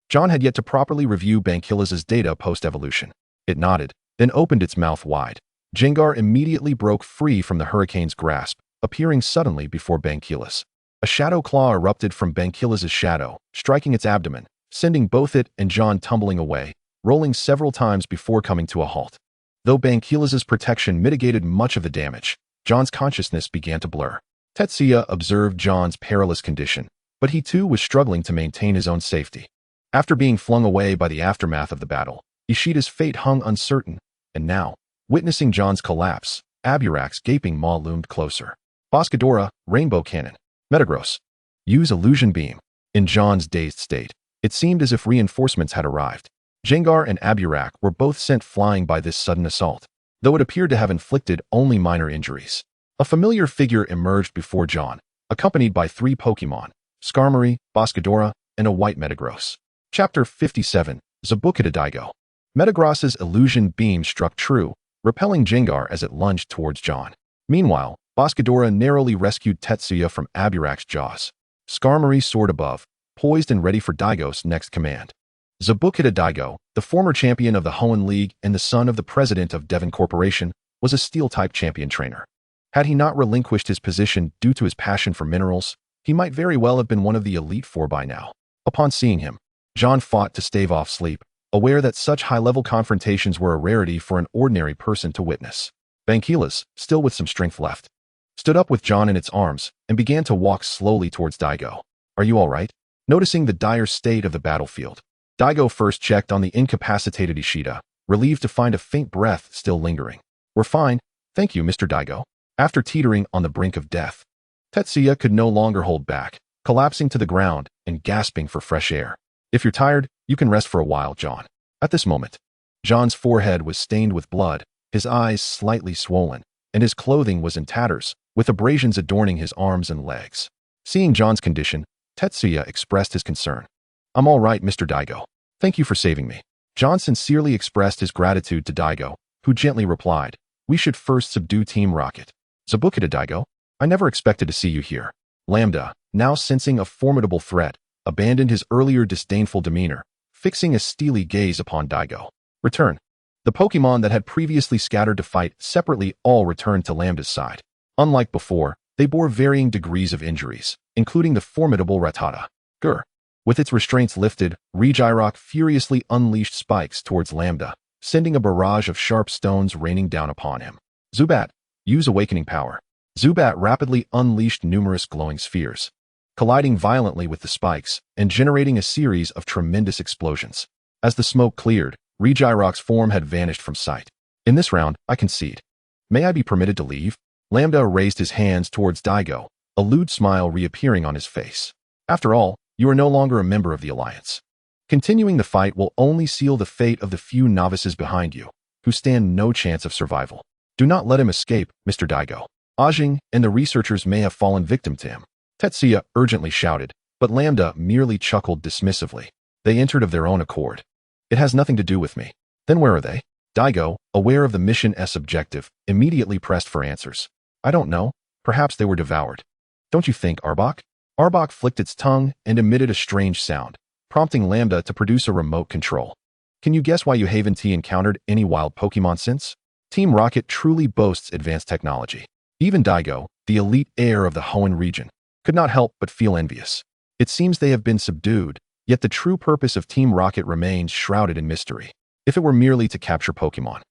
John had yet to properly review Banquilas's data post-evolution. It nodded, then opened its mouth wide. Jengar immediately broke free from the Hurricane's grasp, appearing suddenly before Banquilas. A shadow claw erupted from Banquilas's shadow, striking its abdomen, sending both it and John tumbling away, rolling several times before coming to a halt. Though Banquilas's protection mitigated much of the damage, John's consciousness began to blur. Tetsuya observed John's perilous condition, but he too was struggling to maintain his own safety. After being flung away by the aftermath of the battle, Ishida's fate hung uncertain, and now, witnessing John's collapse, Aburak's gaping maw loomed closer. Boscadora, Rainbow Cannon. Metagross. Use Illusion Beam. In John's dazed state, it seemed as if reinforcements had arrived. Jengar and Aburak were both sent flying by this sudden assault, though it appeared to have inflicted only minor injuries. A familiar figure emerged before John, accompanied by 3 Pokémon, Skarmory, Boscadora, and a white Metagross. Chapter 57, Zabucata Daigo. Metagross's illusion beam struck true, repelling Jengar as it lunged towards John. Meanwhile, Boscadora narrowly rescued Tetsuya from Aburak's jaws. Skarmory soared above, poised and ready for Daigo's next command. Zabucata Daigo, the former champion of the Hoenn League and the son of the president of Devon Corporation, was a Steel-type champion trainer. Had he not relinquished his position due to his passion for minerals, he might very well have been one of the Elite Four by now. Upon seeing him, John fought to stave off sleep, aware that such high-level confrontations were a rarity for an ordinary person to witness. Banquilas, still with some strength left, stood up with John in its arms and began to walk slowly towards Daigo. Are you all right? Noticing the dire state of the battlefield, Daigo first checked on the incapacitated Ishida, relieved to find a faint breath still lingering. We're fine, thank you, Mr. Daigo. After teetering on the brink of death, Tetsuya could no longer hold back, collapsing to the ground and gasping for fresh air. If you're tired, you can rest for a while, John. At this moment, John's forehead was stained with blood, his eyes slightly swollen, and his clothing was in tatters, with abrasions adorning his arms and legs. Seeing John's condition, Tetsuya expressed his concern. I'm all right, Mr. Daigo. Thank you for saving me. John sincerely expressed his gratitude to Daigo, who gently replied, we should first subdue Team Rocket. Zabucata Daigo, I never expected to see you here. Lambda, now sensing a formidable threat, abandoned his earlier disdainful demeanor, fixing a steely gaze upon Daigo. Return. The Pokémon that had previously scattered to fight separately all returned to Lambda's side. Unlike before, they bore varying degrees of injuries, including the formidable Rattata. Grr. With its restraints lifted, Regirock furiously unleashed spikes towards Lambda, sending a barrage of sharp stones raining down upon him. Zubat, use Awakening Power. Zubat rapidly unleashed numerous glowing spheres, colliding violently with the spikes and generating a series of tremendous explosions. As the smoke cleared, Regirock's form had vanished from sight. In this round, I concede. May I be permitted to leave? Lambda raised his hands towards Daigo, a lewd smile reappearing on his face. After all, you are no longer a member of the Alliance. Continuing the fight will only seal the fate of the few novices behind you, who stand no chance of survival. Do not let him escape, Mr. Daigo. Ajing and the researchers may have fallen victim to him. Tetsuya urgently shouted, but Lambda merely chuckled dismissively. They entered of their own accord. It has nothing to do with me. Then where are they? Daigo, aware of the Mission S objective, immediately pressed for answers. I don't know. Perhaps they were devoured. Don't you think, Arbok? Arbok flicked its tongue and emitted a strange sound, prompting Lambda to produce a remote control. Can you guess why you haven't encountered any wild Pokémon since? Team Rocket truly boasts advanced technology. Even Daigo, the elite heir of the Hoenn region, could not help but feel envious. It seems they have been subdued, yet the true purpose of Team Rocket remains shrouded in mystery. If it were merely to capture Pokémon,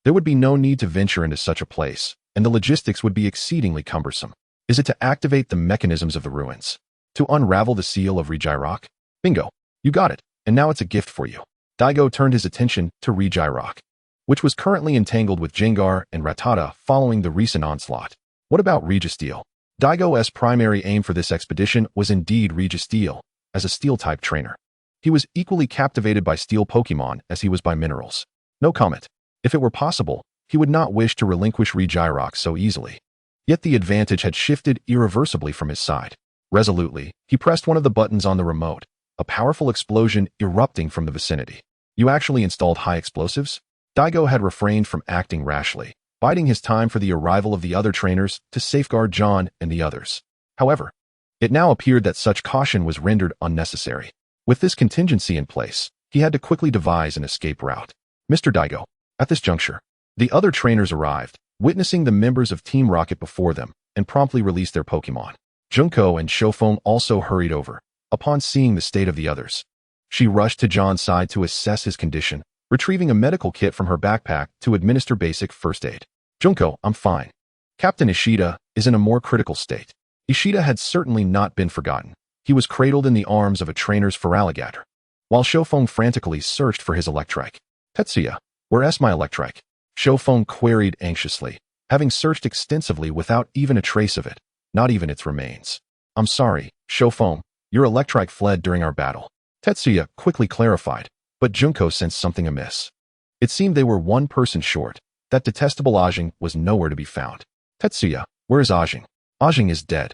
there would be no need to venture into such a place, and the logistics would be exceedingly cumbersome. Is it to activate the mechanisms of the ruins? To unravel the seal of Regirock? Bingo! You got it, and now it's a gift for you. Daigo turned his attention to Regirock, which was currently entangled with Gengar and Rattata following the recent onslaught. What about Registeel? Daigo's primary aim for this expedition was indeed Registeel, as a Steel-type trainer. He was equally captivated by Steel Pokémon as he was by minerals. No comment. If it were possible, he would not wish to relinquish Regirock so easily. Yet the advantage had shifted irreversibly from his side. Resolutely, he pressed one of the buttons on the remote, a powerful explosion erupting from the vicinity. You actually installed high explosives? Daigo had refrained from acting rashly, biding his time for the arrival of the other trainers to safeguard John and the others. However, it now appeared that such caution was rendered unnecessary. With this contingency in place, he had to quickly devise an escape route. Mr. Daigo. At this juncture, the other trainers arrived, witnessing the members of Team Rocket before them, and promptly released their Pokémon. Junko and Shofeng also hurried over, upon seeing the state of the others. She rushed to John's side to assess his condition, retrieving a medical kit from her backpack to administer basic first aid. Junko, I'm fine. Captain Ishida is in a more critical state. Ishida had certainly not been forgotten. He was cradled in the arms of a trainer's Feraligatr, while Shofeng frantically searched for his Electrike. Tetsuya, where's my Electrike? Shofeng queried anxiously, having searched extensively without even a trace of it, not even its remains. I'm sorry, Shofeng, your Electrike fled during our battle. Tetsuya quickly clarified, but Junko sensed something amiss. It seemed they were one person short. That detestable Ajing was nowhere to be found. Tetsuya, where is Ajing? Ajing is dead.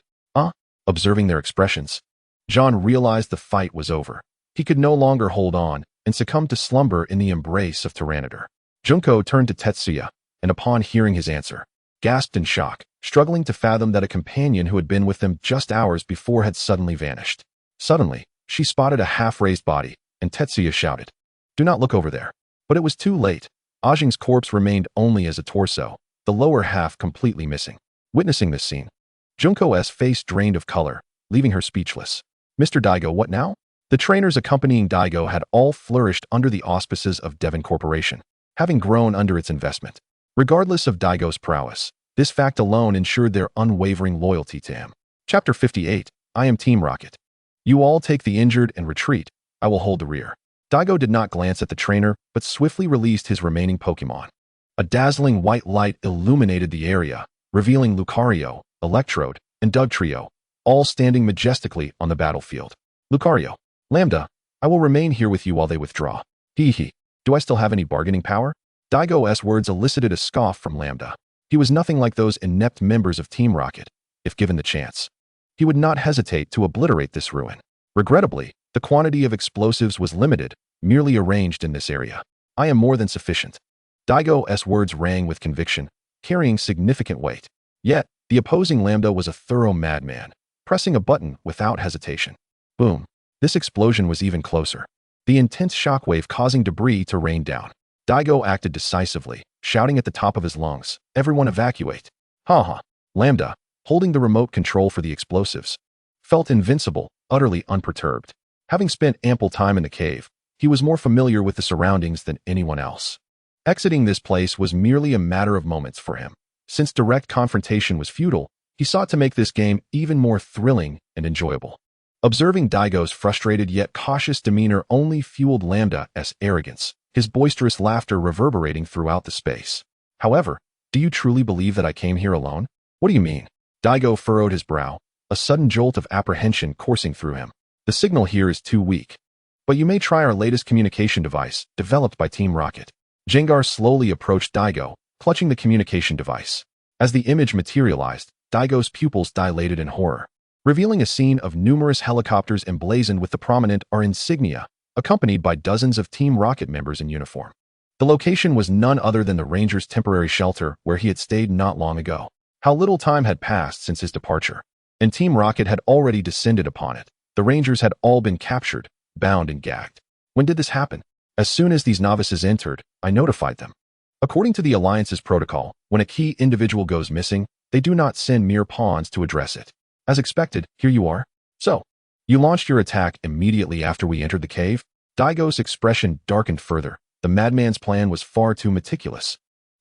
Observing their expressions, John realized the fight was over. He could no longer hold on and succumbed to slumber in the embrace of Tyranitar. Junko turned to Tetsuya, and upon hearing his answer, gasped in shock, struggling to fathom that a companion who had been with them just hours before had suddenly vanished. Suddenly, she spotted a half-raised body, and Tetsuya shouted, "Do not look over there." But it was too late. Ajing's corpse remained only as a torso, the lower half completely missing. Witnessing this scene, Junko's face drained of color, leaving her speechless. Mr. Daigo, what now? The trainers accompanying Daigo had all flourished under the auspices of Devon Corporation, having grown under its investment. Regardless of Daigo's prowess, this fact alone ensured their unwavering loyalty to him. Chapter 58, I am Team Rocket. You all take the injured and retreat. I will hold the rear. Daigo did not glance at the trainer, but swiftly released his remaining Pokémon. A dazzling white light illuminated the area, revealing Lucario, Electrode, and Dugtrio, all standing majestically on the battlefield. Lucario, Lambda, I will remain here with you while they withdraw. Hee. Do I still have any bargaining power? Daigo's words elicited a scoff from Lambda. He was nothing like those inept members of Team Rocket. If given the chance, he would not hesitate to obliterate this ruin. Regrettably, the quantity of explosives was limited, merely arranged in this area. I am more than sufficient. Daigo's words rang with conviction, carrying significant weight. Yet, the opposing Lambda was a thorough madman, pressing a button without hesitation. Boom. This explosion was even closer, the intense shockwave causing debris to rain down. Daigo acted decisively, shouting at the top of his lungs, "Everyone evacuate." Lambda, holding the remote control for the explosives, felt invincible, utterly unperturbed. Having spent ample time in the cave, he was more familiar with the surroundings than anyone else. Exiting this place was merely a matter of moments for him. Since direct confrontation was futile, he sought to make this game even more thrilling and enjoyable. Observing Daigo's frustrated yet cautious demeanor only fueled Lambda's arrogance, his boisterous laughter reverberating throughout the space. However, do you truly believe that I came here alone? What do you mean? Daigo furrowed his brow, a sudden jolt of apprehension coursing through him. The signal here is too weak. But you may try our latest communication device, developed by Team Rocket. Gengar slowly approached Daigo, clutching the communication device. As the image materialized, Daigo's pupils dilated in horror, revealing a scene of numerous helicopters emblazoned with the prominent R insignia, accompanied by dozens of Team Rocket members in uniform. The location was none other than the Ranger's temporary shelter where he had stayed not long ago. How little time had passed since his departure, and Team Rocket had already descended upon it. The Rangers had all been captured, bound and gagged. When did this happen? As soon as these novices entered, I notified them. According to the Alliance's protocol, when a key individual goes missing, they do not send mere pawns to address it. As expected, here you are. So, you launched your attack immediately after we entered the cave? Daigo's expression darkened further. The madman's plan was far too meticulous,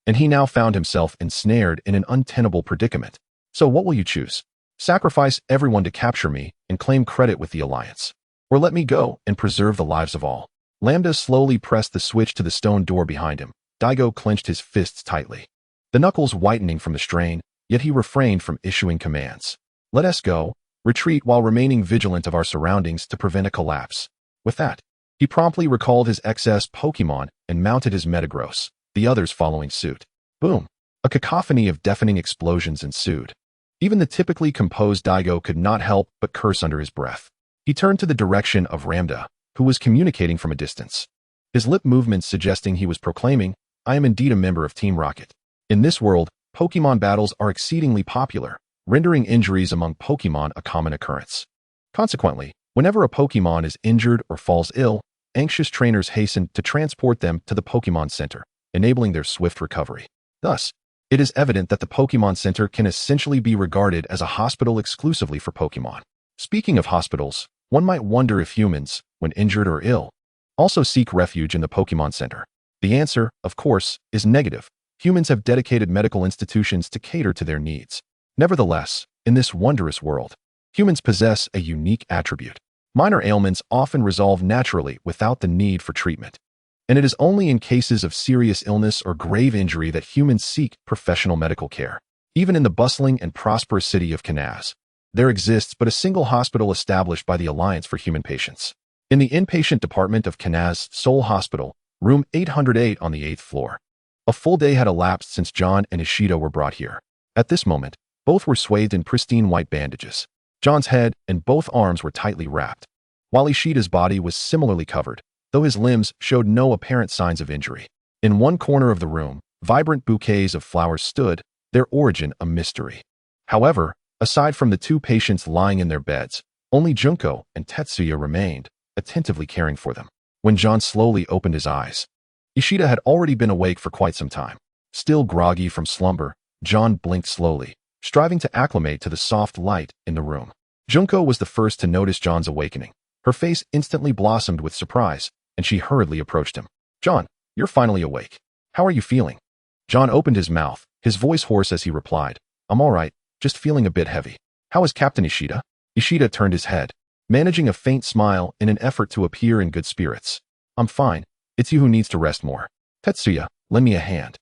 and he now found himself ensnared in an untenable predicament. So what will you choose? Sacrifice everyone to capture me and claim credit with the Alliance, or let me go and preserve the lives of all? Lambda slowly pressed the switch to the stone door behind him. Daigo clenched his fists tightly, the knuckles whitening from the strain, yet he refrained from issuing commands. Let us go. Retreat while remaining vigilant of our surroundings to prevent a collapse. With that, he promptly recalled his excess Pokémon and mounted his Metagross, the others following suit. Boom! A cacophony of deafening explosions ensued. Even the typically composed Daigo could not help but curse under his breath. He turned to the direction of Ramda, who was communicating from a distance, his lip movements suggesting he was proclaiming, I am indeed a member of Team Rocket. In this world, Pokémon battles are exceedingly popular, rendering injuries among Pokémon a common occurrence. Consequently, whenever a Pokémon is injured or falls ill, anxious trainers hasten to transport them to the Pokémon Center, enabling their swift recovery. Thus, it is evident that the Pokémon Center can essentially be regarded as a hospital exclusively for Pokémon. Speaking of hospitals, one might wonder if humans, when injured or ill, also seek refuge in the Pokémon Center. The answer, of course, is negative. Humans have dedicated medical institutions to cater to their needs. Nevertheless, in this wondrous world, humans possess a unique attribute. Minor ailments often resolve naturally without the need for treatment. And it is only in cases of serious illness or grave injury that humans seek professional medical care. Even in the bustling and prosperous city of Kanaz, there exists but a single hospital established by the Alliance for human patients. In the inpatient department of Kanaz Seoul Hospital, room 808 on the 8th floor. A full day had elapsed since John and Ishida were brought here. At this moment, both were swathed in pristine white bandages. John's head and both arms were tightly wrapped, while Ishida's body was similarly covered, though his limbs showed no apparent signs of injury. In one corner of the room, vibrant bouquets of flowers stood, their origin a mystery. However, aside from the two patients lying in their beds, only Junko and Tetsuya remained, attentively caring for them. When John slowly opened his eyes, Ishida had already been awake for quite some time. Still groggy from slumber, John blinked slowly, striving to acclimate to the soft light in the room. Junko was the first to notice John's awakening. Her face instantly blossomed with surprise, and she hurriedly approached him. John, you're finally awake. How are you feeling? John opened his mouth, his voice hoarse as he replied, I'm all right, just feeling a bit heavy. How is Captain Ishida? Ishida turned his head, managing a faint smile in an effort to appear in good spirits. I'm fine. It's you who needs to rest more. Tetsuya, lend me a hand.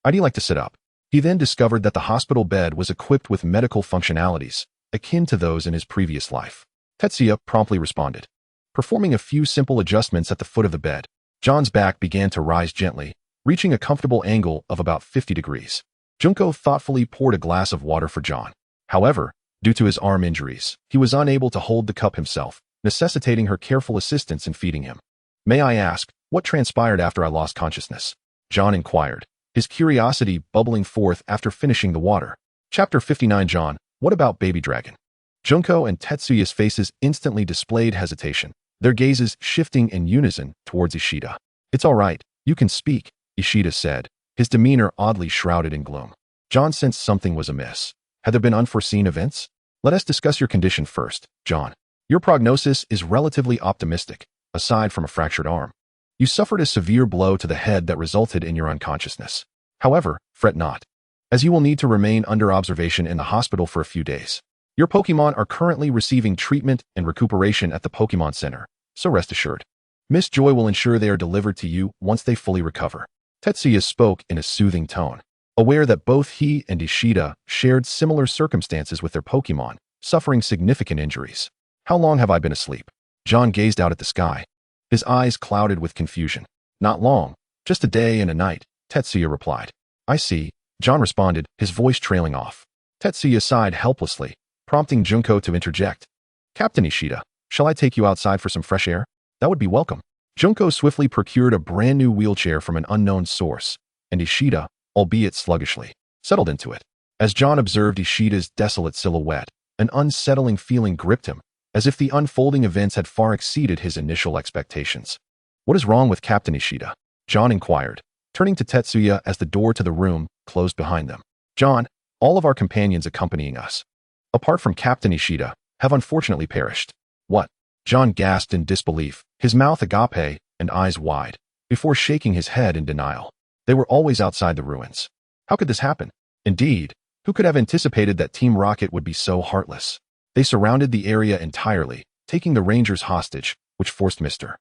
I'd like to sit up. He then discovered that the hospital bed was equipped with medical functionalities, akin to those in his previous life. Tetsuya promptly responded, performing a few simple adjustments at the foot of the bed. John's back began to rise gently, reaching a comfortable angle of about 50 degrees. Junko thoughtfully poured a glass of water for John. However, due to his arm injuries, he was unable to hold the cup himself, necessitating her careful assistance in feeding him. May I ask, what transpired after I lost consciousness? John inquired, his curiosity bubbling forth after finishing the water. Chapter 59. John, what about Baby Dragon? Junko and Tetsuya's faces instantly displayed hesitation, their gazes shifting in unison towards Ishida. It's all right, you can speak, Ishida said, his demeanor oddly shrouded in gloom. John sensed something was amiss. Had there been unforeseen events? Let us discuss your condition first, John. Your prognosis is relatively optimistic, aside from a fractured arm. You suffered a severe blow to the head that resulted in your unconsciousness. However, fret not, as you will need to remain under observation in the hospital for a few days. Your Pokémon are currently receiving treatment and recuperation at the Pokémon Center, so rest assured. Miss Joy will ensure they are delivered to you once they fully recover. Tetsuya spoke in a soothing tone, aware that both he and Ishida shared similar circumstances with their Pokémon, suffering significant injuries. How long have I been asleep? John gazed out at the sky, his eyes clouded with confusion. Not long, just a day and a night, Tetsuya replied. I see, John responded, his voice trailing off. Tetsuya sighed helplessly, prompting Junko to interject. Captain Ishida, shall I take you outside for some fresh air? That would be welcome. Junko swiftly procured a brand new wheelchair from an unknown source, and Ishida, albeit sluggishly, settled into it. As John observed Ishida's desolate silhouette, an unsettling feeling gripped him, as if the unfolding events had far exceeded his initial expectations. "What is wrong with Captain Ishida?" John inquired, turning to Tetsuya as the door to the room closed behind them. "John, all of our companions accompanying us, apart from Captain Ishida, have unfortunately perished." "What?" John gasped in disbelief, his mouth agape and eyes wide, before shaking his head in denial. They were always outside the ruins. How could this happen? Indeed, who could have anticipated that Team Rocket would be so heartless? They surrounded the area entirely, taking the Rangers hostage, which forced Mr.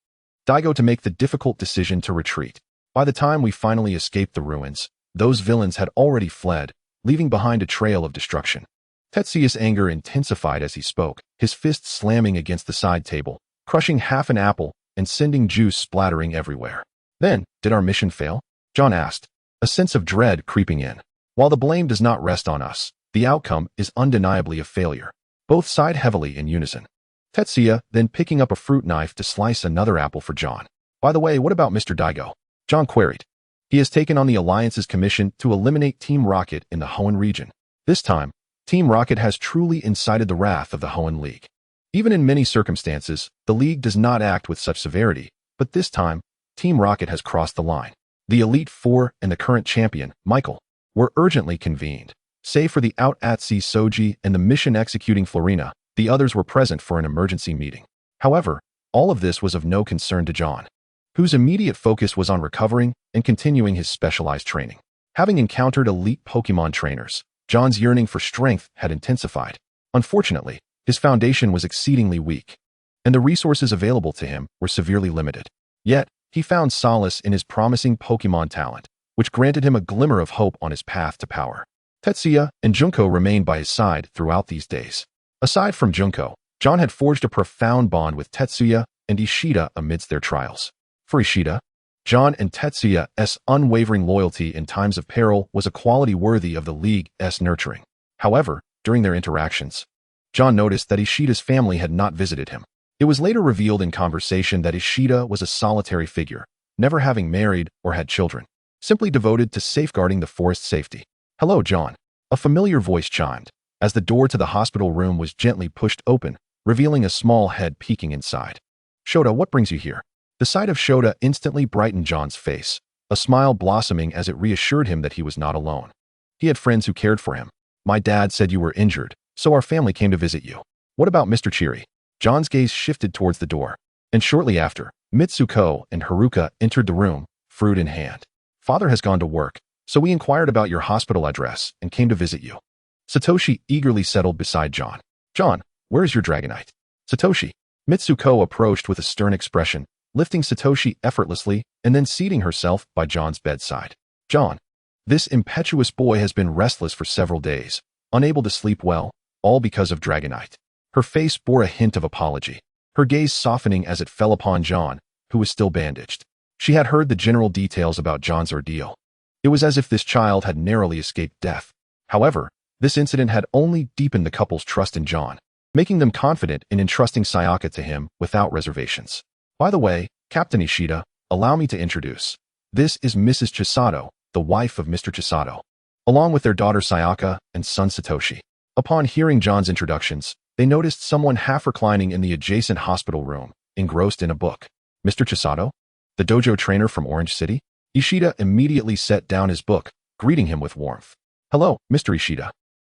Daigo to make the difficult decision to retreat. By the time we finally escaped the ruins, those villains had already fled, leaving behind a trail of destruction. Tetsuya's anger intensified as he spoke, his fists slamming against the side table, crushing half an apple and sending juice splattering everywhere. "Then, did our mission fail?" John asked, a sense of dread creeping in. "While the blame does not rest on us, the outcome is undeniably a failure." Both sighed heavily in unison. Tetsuya then picking up a fruit knife to slice another apple for John. "By the way, what about Mr. Daigo?" John queried. "He has taken on the Alliance's commission to eliminate Team Rocket in the Hoenn region. This time, Team Rocket has truly incited the wrath of the Hoenn League. Even in many circumstances, the League does not act with such severity, but this time, Team Rocket has crossed the line. The Elite Four and the current champion, Michael, were urgently convened. Save for the out-at-sea Soji and the mission-executing Florina, the others were present for an emergency meeting. However, all of this was of no concern to John, whose immediate focus was on recovering and continuing his specialized training. Having encountered elite Pokémon trainers, John's yearning for strength had intensified. Unfortunately, his foundation was exceedingly weak, and the resources available to him were severely limited. Yet, he found solace in his promising Pokémon talent, which granted him a glimmer of hope on his path to power. Tetsuya and Junko remained by his side throughout these days. Aside from Junko, John had forged a profound bond with Tetsuya and Ishida amidst their trials. For Ishida, John and Tetsuya's unwavering loyalty in times of peril was a quality worthy of the League's nurturing. However, during their interactions, John noticed that Ishida's family had not visited him. It was later revealed in conversation that Ishida was a solitary figure, never having married or had children, simply devoted to safeguarding the forest's safety. "Hello, John." A familiar voice chimed, as the door to the hospital room was gently pushed open, revealing a small head peeking inside. "Shota, what brings you here?" The sight of Shota instantly brightened John's face, a smile blossoming as it reassured him that he was not alone. He had friends who cared for him. "My dad said you were injured, so our family came to visit you." "What about Mr. Chiri?" John's gaze shifted towards the door, and shortly after, Mitsuko and Haruka entered the room, fruit in hand. "Father has gone to work, so we inquired about your hospital address and came to visit you." Satoshi eagerly settled beside John. "John, where is your Dragonite?" "Satoshi." Mitsuko approached with a stern expression, lifting Satoshi effortlessly and then seating herself by John's bedside. "John, this impetuous boy has been restless for several days, unable to sleep well, all because of Dragonite." Her face bore a hint of apology, her gaze softening as it fell upon John, who was still bandaged. She had heard the general details about John's ordeal. It was as if this child had narrowly escaped death. However, this incident had only deepened the couple's trust in John, making them confident in entrusting Sayaka to him without reservations. "By the way, Captain Ishida, allow me to introduce. This is Mrs. Chisato, the wife of Mr. Chisato, along with their daughter Sayaka and son Satoshi." Upon hearing John's introductions, they noticed someone half reclining in the adjacent hospital room, engrossed in a book. "Mr. Chisato? The dojo trainer from Orange City?" Ishida immediately set down his book, greeting him with warmth. "Hello, Mr. Ishida.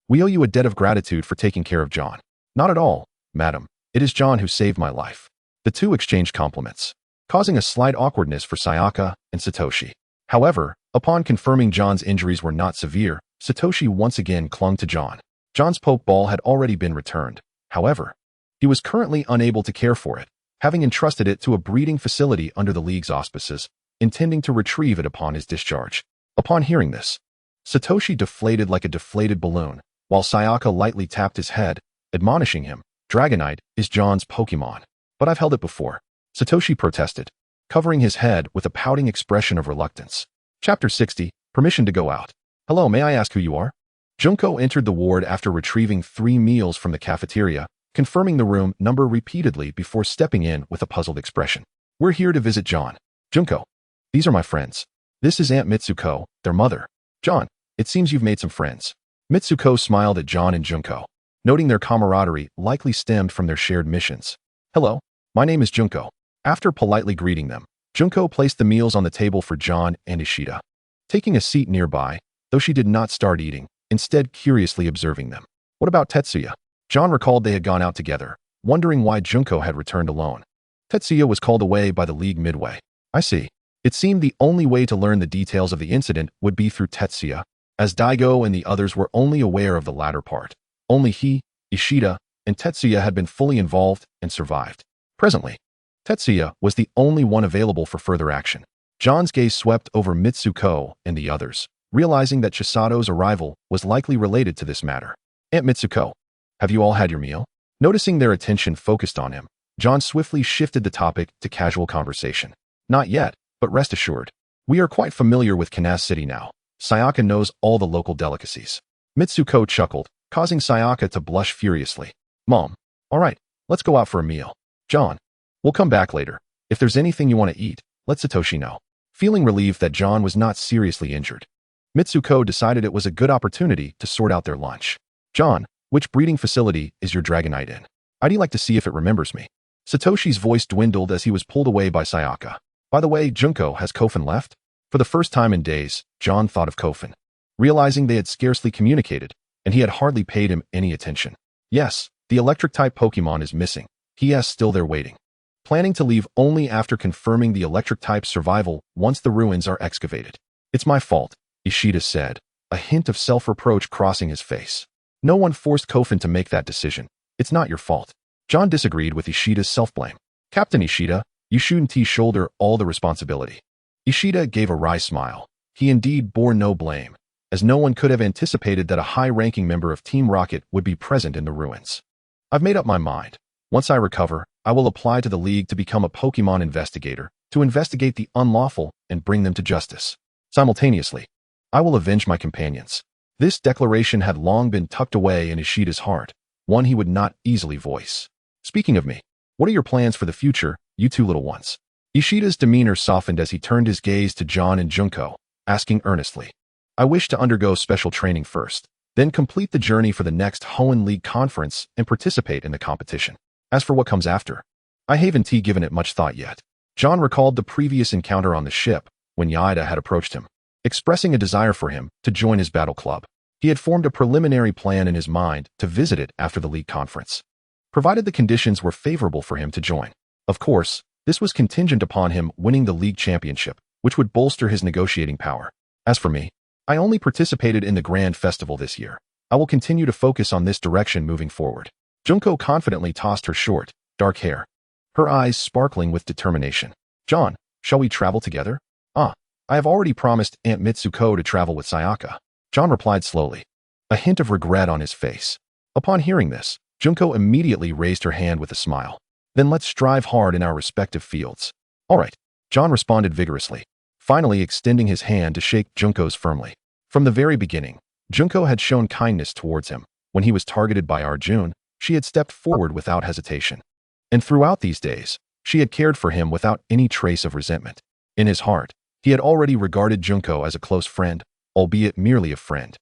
We owe you a debt of gratitude for taking care of John." "Not at all, madam. It is John who saved my life." The two exchanged compliments, causing a slight awkwardness for Sayaka and Satoshi. However, upon confirming John's injuries were not severe, Satoshi once again clung to John. John's Pokeball had already been returned. However, he was currently unable to care for it, having entrusted it to a breeding facility under the League's auspices, intending to retrieve it upon his discharge. Upon hearing this, Satoshi deflated like a deflated balloon, while Sayaka lightly tapped his head, admonishing him, "Dragonite is John's Pokémon." "But I've held it before," Satoshi protested, covering his head with a pouting expression of reluctance. Chapter 60, Permission to Go Out. "Hello, may I ask who you are?" Junko entered the ward after retrieving 3 meals from the cafeteria, confirming the room number repeatedly before stepping in with a puzzled expression. "We're here to visit John." "Junko, these are my friends. This is Aunt Mitsuko, their mother." "John, it seems you've made some friends." Mitsuko smiled at John and Junko, noting their camaraderie likely stemmed from their shared missions. Hello, my name is Junko. After politely greeting them, Junko placed the meals on the table for John and Ishida, taking a seat nearby, though she did not start eating, instead curiously observing them. What about Tetsuya? John recalled they had gone out together, wondering why Junko had returned alone. Tetsuya was called away by the league midway. I see. It seemed the only way to learn the details of the incident would be through Tetsuya, as Daigo and the others were only aware of the latter part. Only he, Ishida, and Tetsuya had been fully involved and survived. Presently, Tetsuya was the only one available for further action. John's gaze swept over Mitsuko and the others, realizing that Chisato's arrival was likely related to this matter. Aunt Mitsuko, have you all had your meal? Noticing their attention focused on him, John swiftly shifted the topic to casual conversation. Not yet, but rest assured. We are quite familiar with Kanas City now. Sayaka knows all the local delicacies. Mitsuko chuckled, causing Sayaka to blush furiously. Mom, all right, let's go out for a meal. John, we'll come back later. If there's anything you want to eat, let Satoshi know. Feeling relieved that John was not seriously injured, Mitsuko decided it was a good opportunity to sort out their lunch. John, which breeding facility is your Dragonite in? I'd like to see if it remembers me. Satoshi's voice dwindled as he was pulled away by Sayaka. By the way, Junko, has Kofun left? For the first time in days, John thought of Kofun, realizing they had scarcely communicated, and he had hardly paid him any attention. Yes, the electric-type Pokémon is missing. He is still there waiting, planning to leave only after confirming the electric-type's survival once the ruins are excavated. It's my fault, Ishida said, a hint of self-reproach crossing his face. No one forced Kofun to make that decision. It's not your fault. John disagreed with Ishida's self-blame. Captain Ishida, you shouldn't shoulder all the responsibility. Ishida gave a wry smile. He indeed bore no blame, as no one could have anticipated that a high-ranking member of Team Rocket would be present in the ruins. I've made up my mind. Once I recover, I will apply to the League to become a Pokémon investigator, to investigate the unlawful and bring them to justice. Simultaneously, I will avenge my companions. This declaration had long been tucked away in Ishida's heart, one he would not easily voice. Speaking of me, what are your plans for the future, you two little ones? Ishida's demeanor softened as he turned his gaze to John and Junko, asking earnestly. I wish to undergo special training first, then complete the journey for the next Hoenn League conference and participate in the competition. As for what comes after, I haven't given it much thought yet. John recalled the previous encounter on the ship, when Yaida had approached him, expressing a desire for him to join his battle club. He had formed a preliminary plan in his mind to visit it after the League conference, provided the conditions were favorable for him to join. Of course, this was contingent upon him winning the League championship, which would bolster his negotiating power. As for me, I only participated in the Grand Festival this year. I will continue to focus on this direction moving forward. Junko confidently tossed her short, dark hair, her eyes sparkling with determination. John, shall we travel together? I have already promised Aunt Mitsuko to travel with Sayaka. John replied slowly, a hint of regret on his face. Upon hearing this, Junko immediately raised her hand with a smile. Then let's strive hard in our respective fields. All right, John responded vigorously, finally extending his hand to shake Junko's firmly. From the very beginning, Junko had shown kindness towards him. When he was targeted by Arjun, she had stepped forward without hesitation. And throughout these days, she had cared for him without any trace of resentment. In his heart, he had already regarded Junko as a close friend, albeit merely a friend.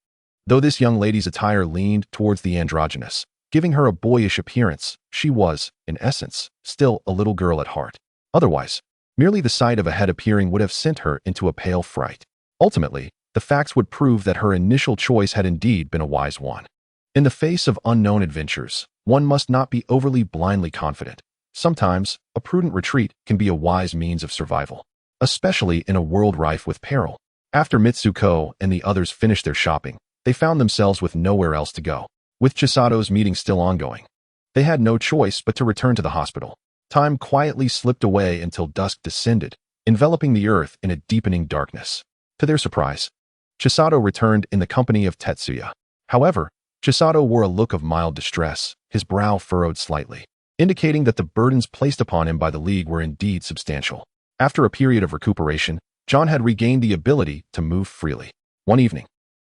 Though this young lady's attire leaned towards the androgynous, giving her a boyish appearance, she was, in essence, still a little girl at heart. Otherwise, merely the sight of a head appearing would have sent her into a pale fright. Ultimately, the facts would prove that her initial choice had indeed been a wise one. In the face of unknown adventures, one must not be overly blindly confident. Sometimes, a prudent retreat can be a wise means of survival, especially in a world rife with peril. After Mitsuko and the others finished their shopping, they found themselves with nowhere else to go. With Chisato's meeting still ongoing, they had no choice but to return to the hospital. Time quietly slipped away until dusk descended, enveloping the earth in a deepening darkness. To their surprise, Chisato returned in the company of Tetsuya. However, Chisato wore a look of mild distress, his brow furrowed slightly, indicating that the burdens placed upon him by the League were indeed substantial. After a period of recuperation, John had regained the ability to move freely. One evening,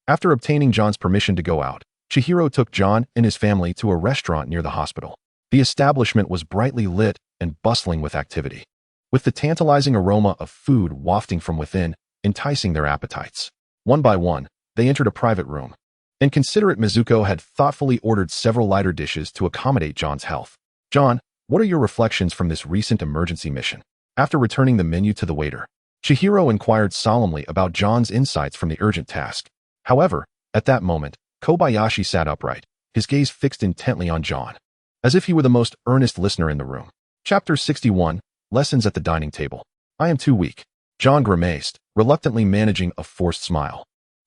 after obtaining John's permission to go out, Chihiro took John and his family to a restaurant near the hospital. The establishment was brightly lit and bustling with activity, with the tantalizing aroma of food wafting from within, enticing their appetites. One by one, they entered a private room. and considerate Mizuko had thoughtfully ordered several lighter dishes to accommodate John's health. John, what are your reflections from this recent emergency mission? After returning the menu to the waiter, Chihiro inquired solemnly about John's insights from the urgent task. However, at that moment, Kobayashi sat upright, his gaze fixed intently on John, as if he were the most earnest listener in the room. Chapter 61, Lessons at the Dining Table. I am too weak. John grimaced, reluctantly managing a forced smile.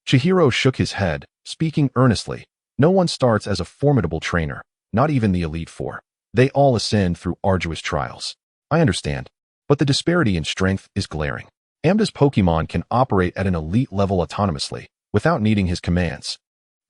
Chihiro shook his head, speaking earnestly. No one starts as a formidable trainer, not even the Elite Four. They all ascend through arduous trials. I understand, but the disparity in strength is glaring. Amda's Pokémon can operate at an elite level autonomously, without needing his commands.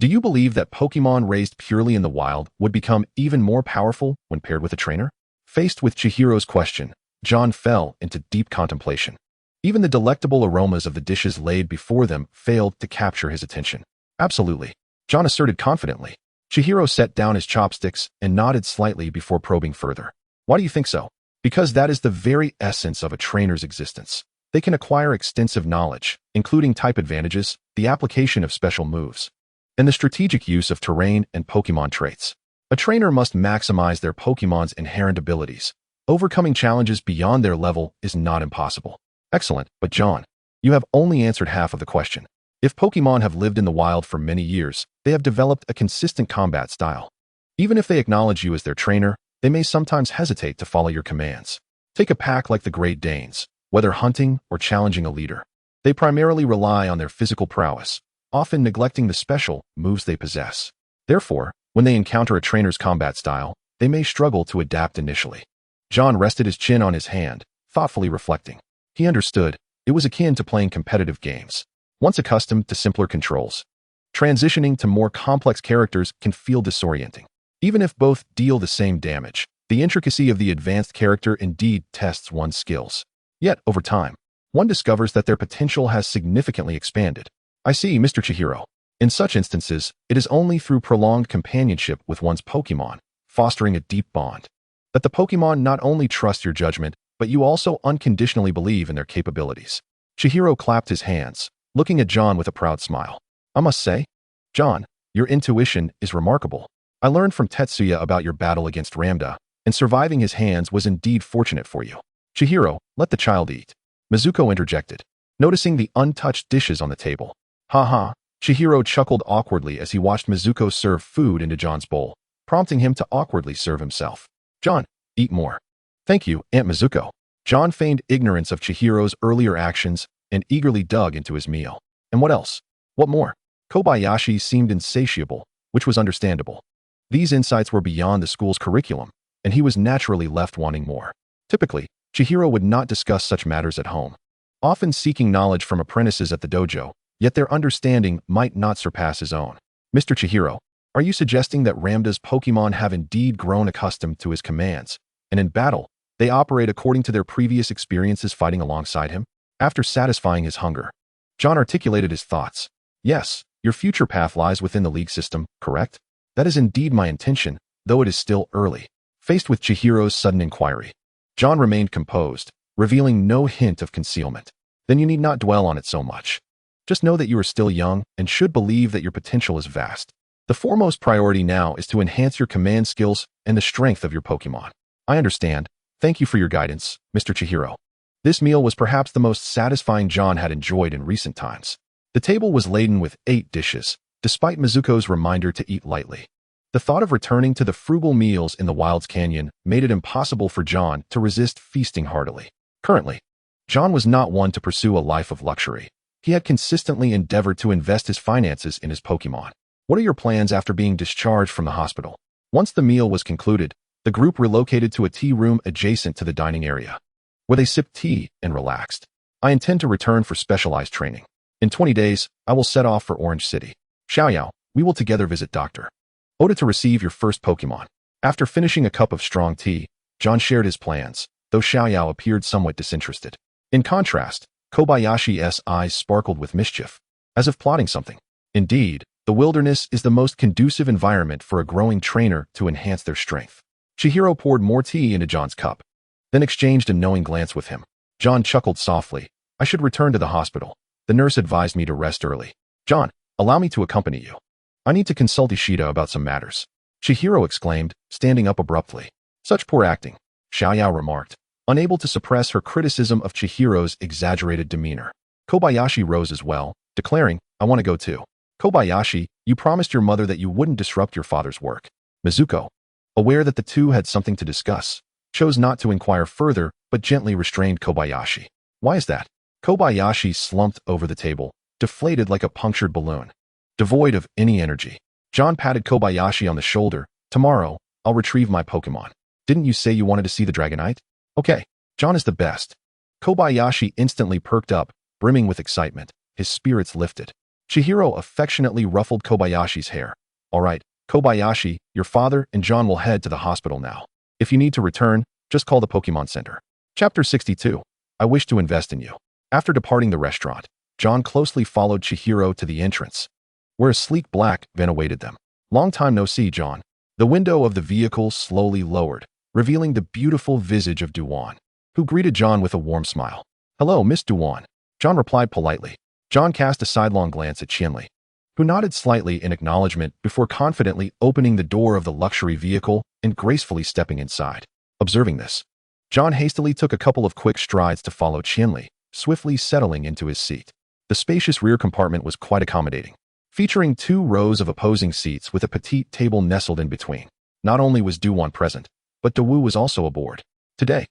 Do you believe that Pokémon raised purely in the wild would become even more powerful when paired with a trainer? Faced with Chihiro's question, John fell into deep contemplation. Even the delectable aromas of the dishes laid before them failed to capture his attention. Absolutely, John asserted confidently. Chihiro set down his chopsticks and nodded slightly before probing further. Why do you think so? Because that is the very essence of a trainer's existence. They can acquire extensive knowledge, including type advantages, the application of special moves, and the strategic use of terrain and Pokémon traits. A trainer must maximize their Pokémon's inherent abilities. Overcoming challenges beyond their level is not impossible. Excellent, but John, you have only answered half of the question. If Pokémon have lived in the wild for many years, they have developed a consistent combat style. Even if they acknowledge you as their trainer, they may sometimes hesitate to follow your commands. Take a pack like the Great Danes. Whether hunting or challenging a leader, they primarily rely on their physical prowess, often neglecting the special moves they possess. Therefore, when they encounter a trainer's combat style, they may struggle to adapt initially. John rested his chin on his hand, thoughtfully reflecting. He understood, it was akin to playing competitive games. Once accustomed to simpler controls, transitioning to more complex characters can feel disorienting. Even if both deal the same damage, the intricacy of the advanced character indeed tests one's skills. Yet, over time, one discovers that their potential has significantly expanded. I see, Mr. Chihiro. In such instances, it is only through prolonged companionship with one's Pokémon, fostering a deep bond, that the Pokémon not only trust your judgment, but you also unconditionally believe in their capabilities. Chihiro clapped his hands, looking at John with a proud smile. I must say, John, your intuition is remarkable. I learned from Tetsuya about your battle against Ramda, and surviving his hands was indeed fortunate for you. Chihiro, let the child eat. Mizuko interjected, noticing the untouched dishes on the table. Ha ha. Chihiro chuckled awkwardly as he watched Mizuko serve food into John's bowl, prompting him to awkwardly serve himself. John, eat more. Thank you, Aunt Mizuko. John feigned ignorance of Chihiro's earlier actions and eagerly dug into his meal. And what else? What more? Kobayashi seemed insatiable, which was understandable. These insights were beyond the school's curriculum, and he was naturally left wanting more. Typically, Chihiro would not discuss such matters at home, often seeking knowledge from apprentices at the dojo, yet their understanding might not surpass his own. Mr. Chihiro, are you suggesting that Ramda's Pokémon have indeed grown accustomed to his commands, and in battle, they operate according to their previous experiences fighting alongside him? After satisfying his hunger, John articulated his thoughts. Yes, your future path lies within the league system, correct? That is indeed my intention, though it is still early. Faced with Chihiro's sudden inquiry, John remained composed, revealing no hint of concealment. Then you need not dwell on it so much. Just know that you are still young and should believe that your potential is vast. The foremost priority now is to enhance your command skills and the strength of your Pokémon. I understand. Thank you for your guidance, Mr. Chihiro. This meal was perhaps the most satisfying John had enjoyed in recent times. The table was laden with 8 dishes, despite Mizuko's reminder to eat lightly. The thought of returning to the frugal meals in the Wilds Canyon made it impossible for John to resist feasting heartily. Currently, John was not one to pursue a life of luxury. He had consistently endeavored to invest his finances in his Pokémon. What are your plans after being discharged from the hospital? Once the meal was concluded, the group relocated to a tea room adjacent to the dining area, where they sipped tea and relaxed. I intend to return for specialized training. In 20 days, I will set off for Orange City. Xiaoyao, we will together visit Dr. Oda to receive your first Pokémon. After finishing a cup of strong tea, John shared his plans, though Xiaoyao appeared somewhat disinterested. In contrast, Kobayashi's eyes sparkled with mischief, as if plotting something. Indeed, the wilderness is the most conducive environment for a growing trainer to enhance their strength. Chihiro poured more tea into John's cup, then exchanged a knowing glance with him. John chuckled softly. I should return to the hospital. The nurse advised me to rest early. John, allow me to accompany you. I need to consult Ishida about some matters. Chihiro exclaimed, standing up abruptly. Such poor acting, Xiaoyao remarked, unable to suppress her criticism of Chihiro's exaggerated demeanor. Kobayashi rose as well, declaring, I want to go too. Kobayashi, you promised your mother that you wouldn't disrupt your father's work. Mizuko, aware that the two had something to discuss, chose not to inquire further but gently restrained Kobayashi. Why is that? Kobayashi slumped over the table, deflated like a punctured balloon, devoid of any energy. John patted Kobayashi on the shoulder. Tomorrow, I'll retrieve my Pokémon. Didn't you say you wanted to see the Dragonite? Okay, John is the best. Kobayashi instantly perked up, brimming with excitement. His spirits lifted. Chihiro affectionately ruffled Kobayashi's hair. All right, Kobayashi, your father and John will head to the hospital now. If you need to return, just call the Pokémon Center. Chapter 62. I wish to invest in you. After departing the restaurant, John closely followed Chihiro to the entrance, where a sleek black van awaited them. Long time no see, John. The window of the vehicle slowly lowered, revealing the beautiful visage of Duan, who greeted John with a warm smile. Hello, Miss Duan. John replied politely. John cast a sidelong glance at Qianli, who nodded slightly in acknowledgement before confidently opening the door of the luxury vehicle and gracefully stepping inside. Observing this, John hastily took a couple of quick strides to follow Qianli, swiftly settling into his seat. The spacious rear compartment was quite accommodating, featuring 2 rows of opposing seats with a petite table nestled in between. Not only was Duan present, but Dawu was also aboard. Today,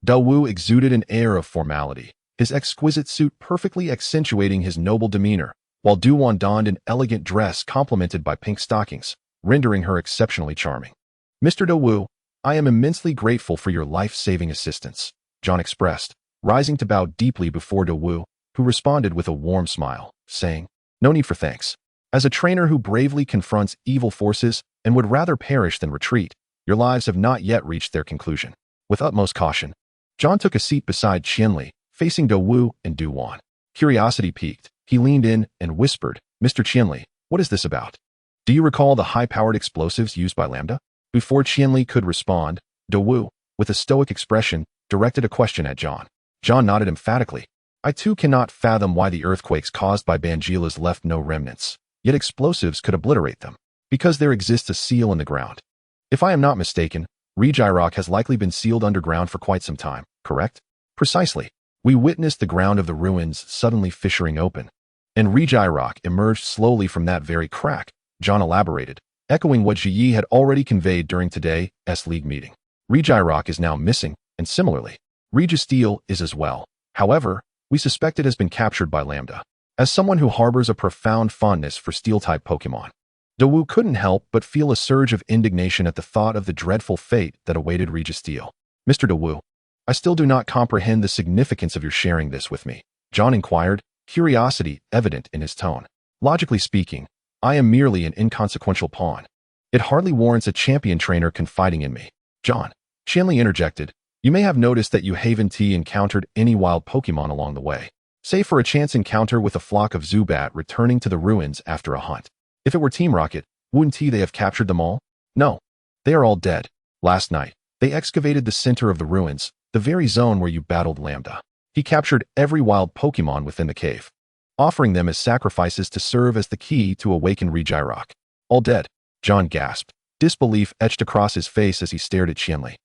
Dawu exuded an air of formality, his exquisite suit perfectly accentuating his noble demeanor, while Duan donned an elegant dress complemented by pink stockings, rendering her exceptionally charming. Mr. Dawu, I am immensely grateful for your life-saving assistance, John expressed, rising to bow deeply before Dawu, who responded with a warm smile, saying, No need for thanks. As a trainer who bravely confronts evil forces and would rather perish than retreat, your lives have not yet reached their conclusion. With utmost caution, John took a seat beside Qianli, facing Dawu and Duan. Curiosity piqued, he leaned in and whispered, Mr. Qianli, what is this about? Do you recall the high-powered explosives used by Lambda? Before Qianli could respond, Dawu, with a stoic expression, directed a question at John. John nodded emphatically. I too cannot fathom why the earthquakes caused by Bangilas left no remnants, yet explosives could obliterate them, because there exists a seal in the ground. If I am not mistaken, Gyarados has likely been sealed underground for quite some time, correct? Precisely. We witnessed the ground of the ruins suddenly fissuring open, and Gyarados emerged slowly from that very crack, John elaborated, echoing what Ji had already conveyed during today's League meeting. Gyarados is now missing, and similarly, Registeel is as well. However, we suspect it has been captured by Lambda. As someone who harbors a profound fondness for Steel-type Pokémon, Dawu couldn't help but feel a surge of indignation at the thought of the dreadful fate that awaited Registeel. Mr. Dawu, I still do not comprehend the significance of your sharing this with me, John inquired, curiosity evident in his tone. Logically speaking, I am merely an inconsequential pawn. It hardly warrants a champion trainer confiding in me. John, Qianli interjected, you may have noticed that you haven't encountered any wild Pokémon along the way, save for a chance encounter with a flock of Zubat returning to the ruins after a hunt. If it were Team Rocket, wouldn't they have captured them all? No. They are all dead. Last night, they excavated the center of the ruins, the very zone where you battled Lambda. He captured every wild Pokémon within the cave, offering them as sacrifices to serve as the key to awaken Gyarados. All dead, John gasped. Disbelief etched across his face as he stared at Qianli,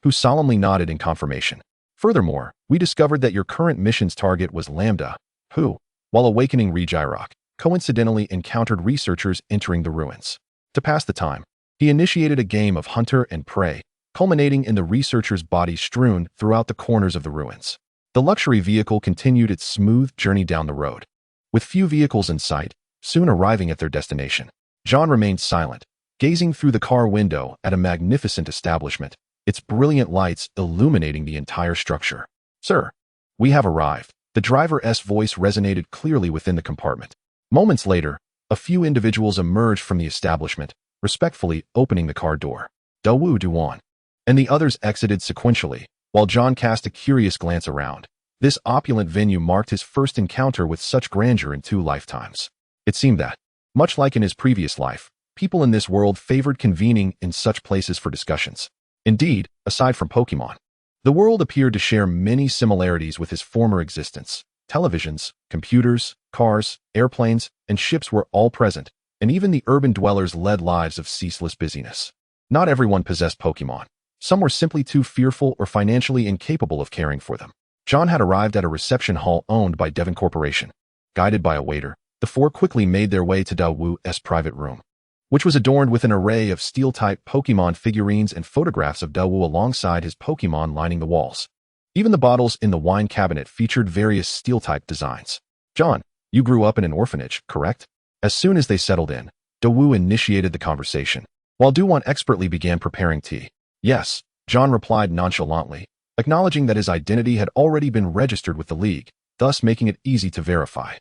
who solemnly nodded in confirmation. Furthermore, we discovered that your current mission's target was Lambda, who, while awakening Gyarados, coincidentally encountered researchers entering the ruins. To pass the time, he initiated a game of hunter and prey, culminating in the researchers' bodies strewn throughout the corners of the ruins. The luxury vehicle continued its smooth journey down the road, with few vehicles in sight, soon arriving at their destination. John remained silent, gazing through the car window at a magnificent establishment, its brilliant lights illuminating the entire structure. Sir, we have arrived. The driver's voice resonated clearly within the compartment. Moments later, a few individuals emerged from the establishment, respectfully opening the car door. Dawu, Duan, and the others exited sequentially, while John cast a curious glance around. This opulent venue marked his first encounter with such grandeur in 2 lifetimes. It seemed that, much like in his previous life, people in this world favored convening in such places for discussions. Indeed, aside from Pokémon, the world appeared to share many similarities with his former existence. Televisions, computers, cars, airplanes, and ships were all present, and even the urban dwellers led lives of ceaseless busyness. Not everyone possessed Pokémon. Some were simply too fearful or financially incapable of caring for them. John had arrived at a reception hall owned by Devon Corporation. Guided by a waiter, the four quickly made their way to Daowoo's private room, which was adorned with an array of steel-type Pokémon figurines and photographs of Daowoo alongside his Pokémon lining the walls. Even the bottles in the wine cabinet featured various steel-type designs. John, you grew up in an orphanage, correct? As soon as they settled in, Daowoo initiated the conversation, while Doo-won expertly began preparing tea. Yes, John replied nonchalantly, acknowledging that his identity had already been registered with the League, thus making it easy to verify.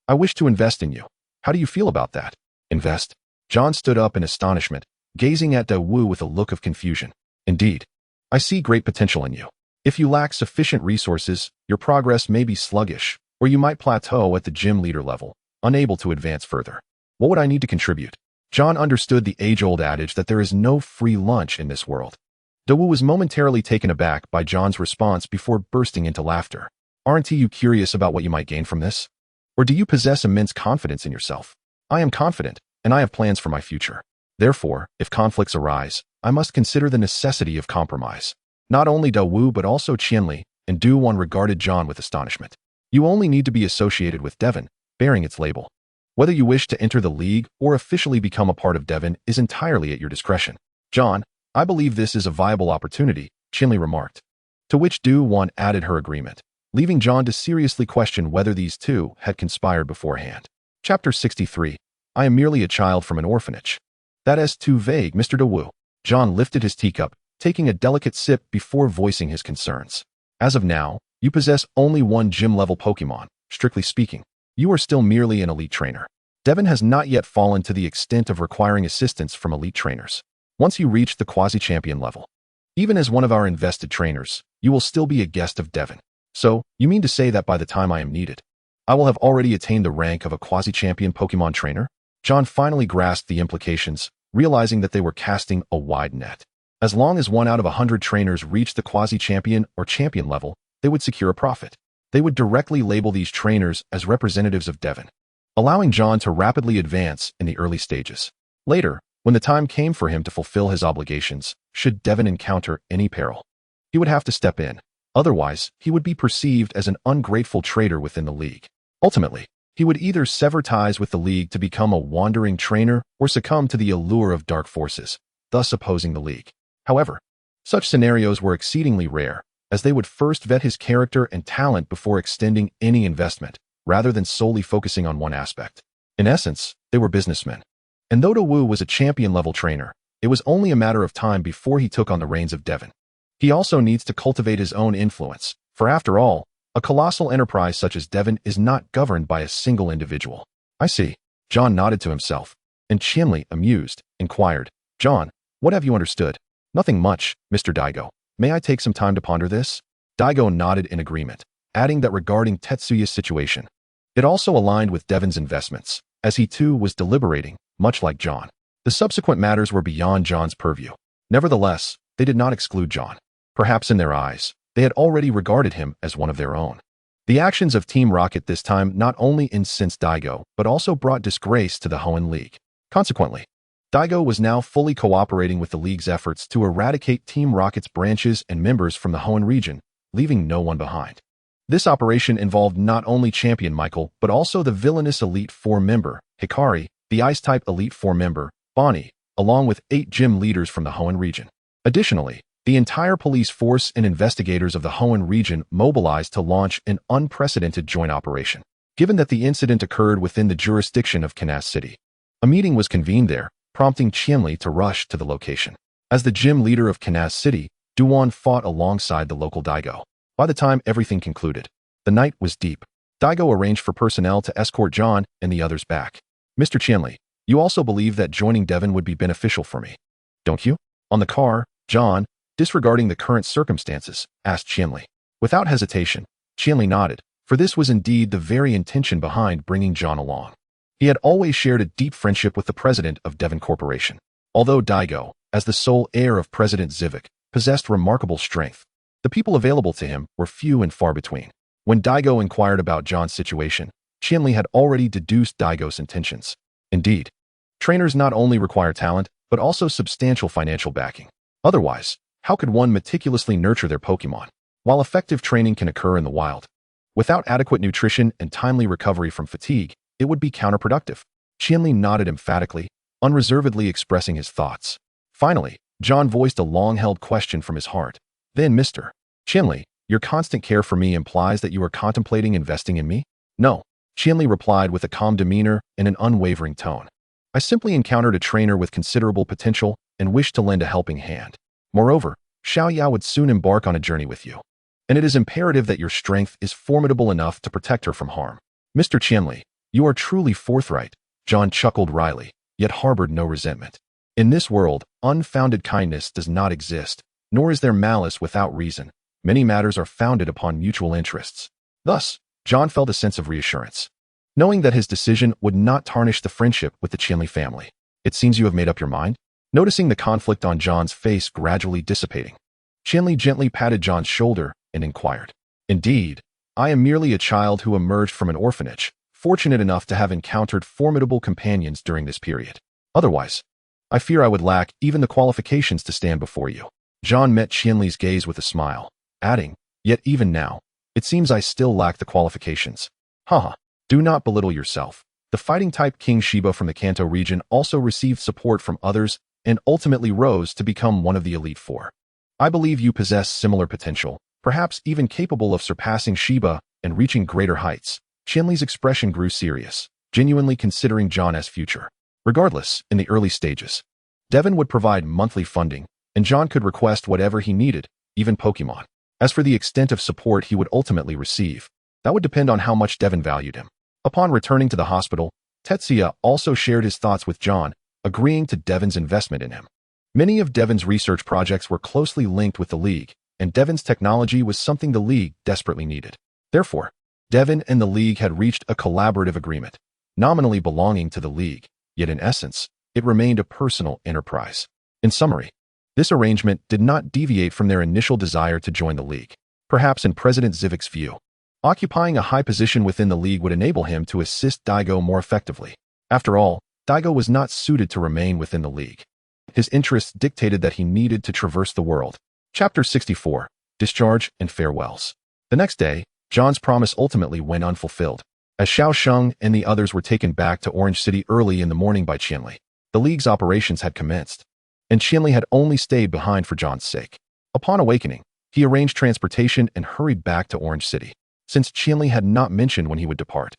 I wish to invest in you. How do you feel about that? Invest? John stood up in astonishment, gazing at Daowoo with a look of confusion. Indeed, I see great potential in you. If you lack sufficient resources, your progress may be sluggish, or you might plateau at the gym leader level, unable to advance further. What would I need to contribute? John understood the age-old adage that there is no free lunch in this world. Daowoo was momentarily taken aback by John's response before bursting into laughter. Aren't you curious about what you might gain from this? Or do you possess immense confidence in yourself? I am confident, and I have plans for my future. Therefore, if conflicts arise, I must consider the necessity of compromise. Not only Daowoo but also Qianli and Doo-won regarded John with astonishment. You only need to be associated with Devon, bearing its label. Whether you wish to enter the League or officially become a part of Devon is entirely at your discretion. John, I believe this is a viable opportunity, Qianli remarked. To which Doo-won added her agreement, leaving John to seriously question whether these two had conspired beforehand. Chapter 63. I am merely a child from an orphanage. That is too vague, Mr. Daowoo. John lifted his teacup, taking a delicate sip before voicing his concerns. As of now, you possess only one gym-level Pokémon. Strictly speaking, you are still merely an elite trainer. Devon has not yet fallen to the extent of requiring assistance from elite trainers. Once you reach the quasi-champion level, even as one of our invested trainers, you will still be a guest of Devon. So, you mean to say that by the time I am needed, I will have already attained the rank of a quasi-champion Pokémon trainer? John finally grasped the implications, realizing that they were casting a wide net. As long as 1 out of 100 trainers reached the quasi-champion or champion level, they would secure a profit. They would directly label these trainers as representatives of Devon, allowing John to rapidly advance in the early stages. Later, when the time came for him to fulfill his obligations, should Devon encounter any peril, he would have to step in. Otherwise, he would be perceived as an ungrateful traitor within the League. Ultimately, he would either sever ties with the League to become a wandering trainer or succumb to the allure of dark forces, thus opposing the League. However, such scenarios were exceedingly rare, as they would first vet his character and talent before extending any investment, rather than solely focusing on one aspect. In essence, they were businessmen. And though Daowoo was a champion-level trainer, it was only a matter of time before he took on the reins of Devon. He also needs to cultivate his own influence, for after all, a colossal enterprise such as Devon is not governed by a single individual. I see. John nodded to himself, and Qianli, amused, inquired, John, what have you understood? Nothing much, Mr. Daigo. May I take some time to ponder this? Daigo nodded in agreement, adding that regarding Tetsuya's situation, it also aligned with Devon's investments, as he too was deliberating, much like John. The subsequent matters were beyond John's purview. Nevertheless, they did not exclude John. Perhaps in their eyes, they had already regarded him as one of their own. The actions of Team Rocket this time not only incensed Daigo, but also brought disgrace to the Hoenn League. Consequently, Daigo was now fully cooperating with the League's efforts to eradicate Team Rocket's branches and members from the Hoenn region, leaving no one behind. This operation involved not only Champion Michael, but also the villainous Elite Four member, Hikari, the Ice-type Elite Four member, Bonnie, along with 8 gym leaders from the Hoenn region. Additionally, the entire police force and investigators of the Hoenn region mobilized to launch an unprecedented joint operation. Given that the incident occurred within the jurisdiction of Canas City, a meeting was convened there, prompting Qianli to rush to the location. As the gym leader of Canas City, Doo-won fought alongside the local Daigo. By the time everything concluded, the night was deep. Daigo arranged for personnel to escort John and the others back. Mr. Qianli, you also believe that joining Devon would be beneficial for me, don't you? On the car, John, disregarding the current circumstances, asked Qianli. Without hesitation, Qianli nodded, for this was indeed the very intention behind bringing John along. He had always shared a deep friendship with the president of Devon Corporation. Although Daigo, as the sole heir of President Zivik, possessed remarkable strength, the people available to him were few and far between. When Daigo inquired about John's situation, Qianli had already deduced Daigo's intentions. Indeed, Trainers not only require talent, but also substantial financial backing. Otherwise, how could one meticulously nurture their Pokémon? While effective training can occur in the wild, without adequate nutrition and timely recovery from fatigue, it would be counterproductive. Qianli nodded emphatically, unreservedly expressing his thoughts. Finally, John voiced a long-held question from his heart. Then, Mr. Qianli, your constant care for me implies that you are contemplating investing in me? No, Qianli replied with a calm demeanor and an unwavering tone. I simply encountered a trainer with considerable potential and wished to lend a helping hand. Moreover, Xiaoyao would soon embark on a journey with you, and it is imperative that your strength is formidable enough to protect her from harm. Mr. Qianli, you are truly forthright, John chuckled wryly, yet harbored no resentment. In this world, unfounded kindness does not exist, nor is there malice without reason. Many matters are founded upon mutual interests. Thus, John felt a sense of reassurance, knowing that his decision would not tarnish the friendship with the Qianli family. It seems you have made up your mind? Noticing the conflict on John's face gradually dissipating, Qianli gently patted John's shoulder and inquired. Indeed, I am merely a child who emerged from an orphanage, fortunate enough to have encountered formidable companions during this period. Otherwise, I fear I would lack even the qualifications to stand before you. John met Qianli's gaze with a smile, adding, yet even now, it seems I still lack the qualifications. Haha, do not belittle yourself. The fighting-type King Shiba from the Kanto region also received support from others and ultimately rose to become one of the Elite Four. I believe you possess similar potential, perhaps even capable of surpassing Shiba and reaching greater heights. Qianli's expression grew serious, genuinely considering John as future. Regardless, in the early stages, Devon would provide monthly funding, and John could request whatever he needed, even Pokémon. As for the extent of support he would ultimately receive, that would depend on how much Devon valued him. Upon returning to the hospital, Tetsuya also shared his thoughts with John, agreeing to Devon's investment in him. Many of Devon's research projects were closely linked with the League, and Devon's technology was something the League desperately needed. Therefore, Devon and the League had reached a collaborative agreement, nominally belonging to the League, yet in essence, it remained a personal enterprise. In summary, this arrangement did not deviate from their initial desire to join the League. Perhaps in President Zivic's view, occupying a high position within the League would enable him to assist Daigo more effectively. After all, Daigo was not suited to remain within the League. His interests dictated that he needed to traverse the world. Chapter 64, Discharge and Farewells. The next day, John's promise ultimately went unfulfilled, as Xiao Sheng and the others were taken back to Orange City early in the morning by Qianli. The League's operations had commenced, and Qianli had only stayed behind for John's sake. Upon awakening, he arranged transportation and hurried back to Orange City. Since Qianli had not mentioned when he would depart,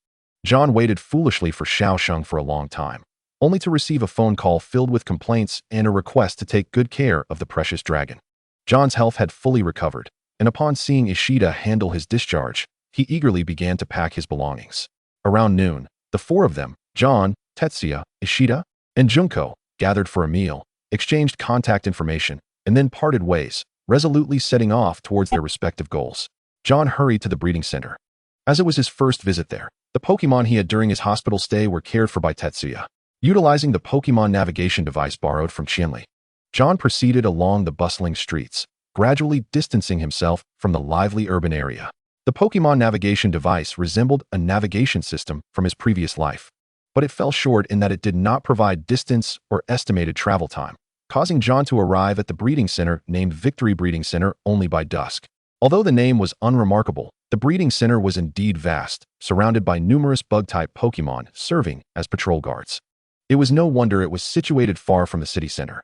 John waited foolishly for Xiao Sheng for a long time, only to receive a phone call filled with complaints and a request to take good care of the precious dragon. John's health had fully recovered, and upon seeing Ishida handle his discharge, he eagerly began to pack his belongings. Around noon, the four of them, John, Tetsuya, Ishida, and Junko, gathered for a meal, exchanged contact information, and then parted ways, resolutely setting off towards their respective goals. John hurried to the breeding center. As it was his first visit there, the Pokémon he had during his hospital stay were cared for by Tetsuya. Utilizing the Pokémon navigation device borrowed from Qianli, John proceeded along the bustling streets, gradually distancing himself from the lively urban area. The Pokémon navigation device resembled a navigation system from his previous life, but it fell short in that it did not provide distance or estimated travel time, causing John to arrive at the breeding center named Victory Breeding Center only by dusk. Although the name was unremarkable, the breeding center was indeed vast, surrounded by numerous bug-type Pokémon serving as patrol guards. It was no wonder it was situated far from the city center.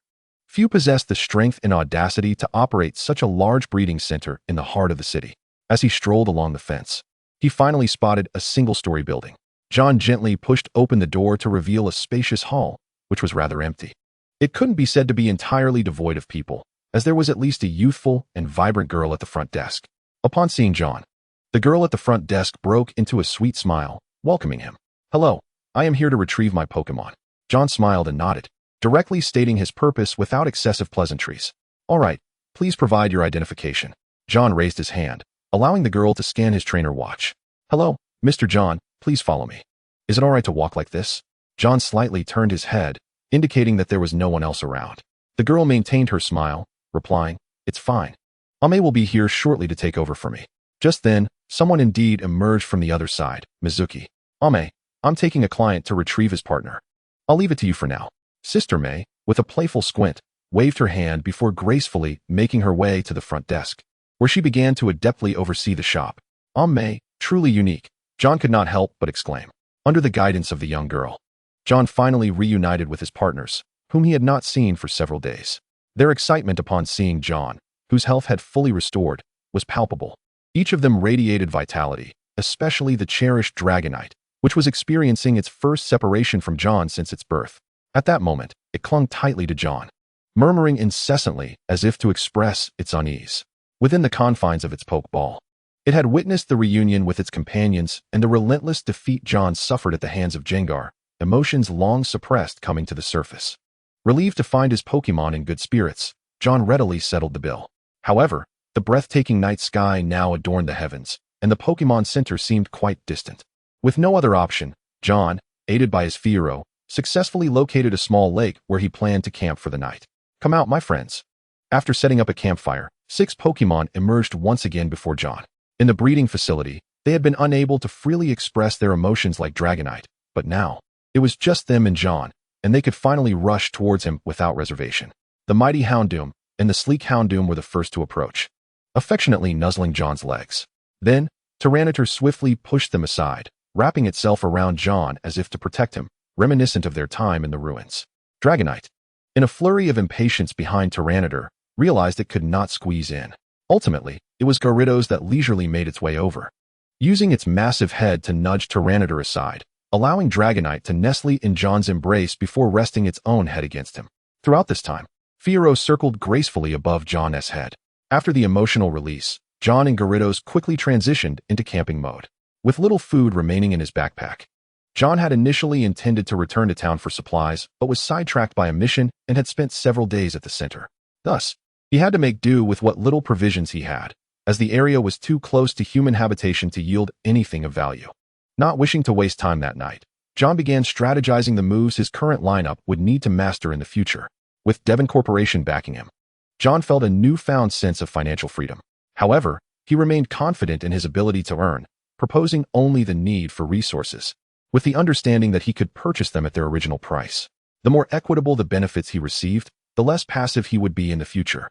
Few possessed the strength and audacity to operate such a large breeding center in the heart of the city. As he strolled along the fence, he finally spotted a single-story building. John gently pushed open the door to reveal a spacious hall, which was rather empty. It couldn't be said to be entirely devoid of people, as there was at least a youthful and vibrant girl at the front desk. Upon seeing John, the girl at the front desk broke into a sweet smile, welcoming him. "Hello, I am here to retrieve my Pokémon." John smiled and nodded, directly stating his purpose without excessive pleasantries. "All right, please provide your identification." John raised his hand, allowing the girl to scan his trainer watch. "Hello, Mr. John, please follow me. Is it all right to walk like this?" John slightly turned his head, indicating that there was no one else around. The girl maintained her smile, replying, "It's fine. Ame will be here shortly to take over for me." Just then, someone indeed emerged from the other side, Mizuki. "Ame, I'm taking a client to retrieve his partner." I'll leave it to you for now." Sister May, with a playful squint, waved her hand before gracefully making her way to the front desk, where she began to adeptly oversee the shop. May, truly unique," John could not help but exclaim. Under the guidance of the young girl, John finally reunited with his partners, whom he had not seen for several days. Their excitement upon seeing John, whose health had fully restored, was palpable. Each of them radiated vitality, especially the cherished Dragonite, which was experiencing its first separation from John since its birth. At that moment, it clung tightly to John, murmuring incessantly as if to express its unease. Within the confines of its Pokeball, it had witnessed the reunion with its companions and the relentless defeat John suffered at the hands of Gengar, emotions long suppressed coming to the surface. Relieved to find his Pokémon in good spirits, John readily settled the bill. However, the breathtaking night sky now adorned the heavens, and the Pokémon Center seemed quite distant. With no other option, John, aided by his Fiero, successfully located a small lake where he planned to camp for the night. "Come out, my friends." After setting up a campfire, 6 Pokémon emerged once again before John. In the breeding facility, they had been unable to freely express their emotions like Dragonite, but now, it was just them and John, and they could finally rush towards him without reservation. The mighty Houndoom and the sleek Houndoom were the first to approach, affectionately nuzzling John's legs. Then, Tyranitar swiftly pushed them aside, wrapping itself around John as if to protect him, reminiscent of their time in the ruins. Dragonite, in a flurry of impatience behind Tyranitar, realized it could not squeeze in. Ultimately, it was Gyarados that leisurely made its way over, using its massive head to nudge Tyranitar aside, allowing Dragonite to nestle in John's embrace before resting its own head against him. Throughout this time, Fiero circled gracefully above John's head. After the emotional release, John and Gyarados quickly transitioned into camping mode. With little food remaining in his backpack, John had initially intended to return to town for supplies, but was sidetracked by a mission and had spent several days at the center. Thus, he had to make do with what little provisions he had, as the area was too close to human habitation to yield anything of value. Not wishing to waste time that night, John began strategizing the moves his current lineup would need to master in the future. With Devon Corporation backing him, John felt a newfound sense of financial freedom. However, he remained confident in his ability to earn, proposing only the need for resources, with the understanding that he could purchase them at their original price. The more equitable the benefits he received, the less passive he would be in the future.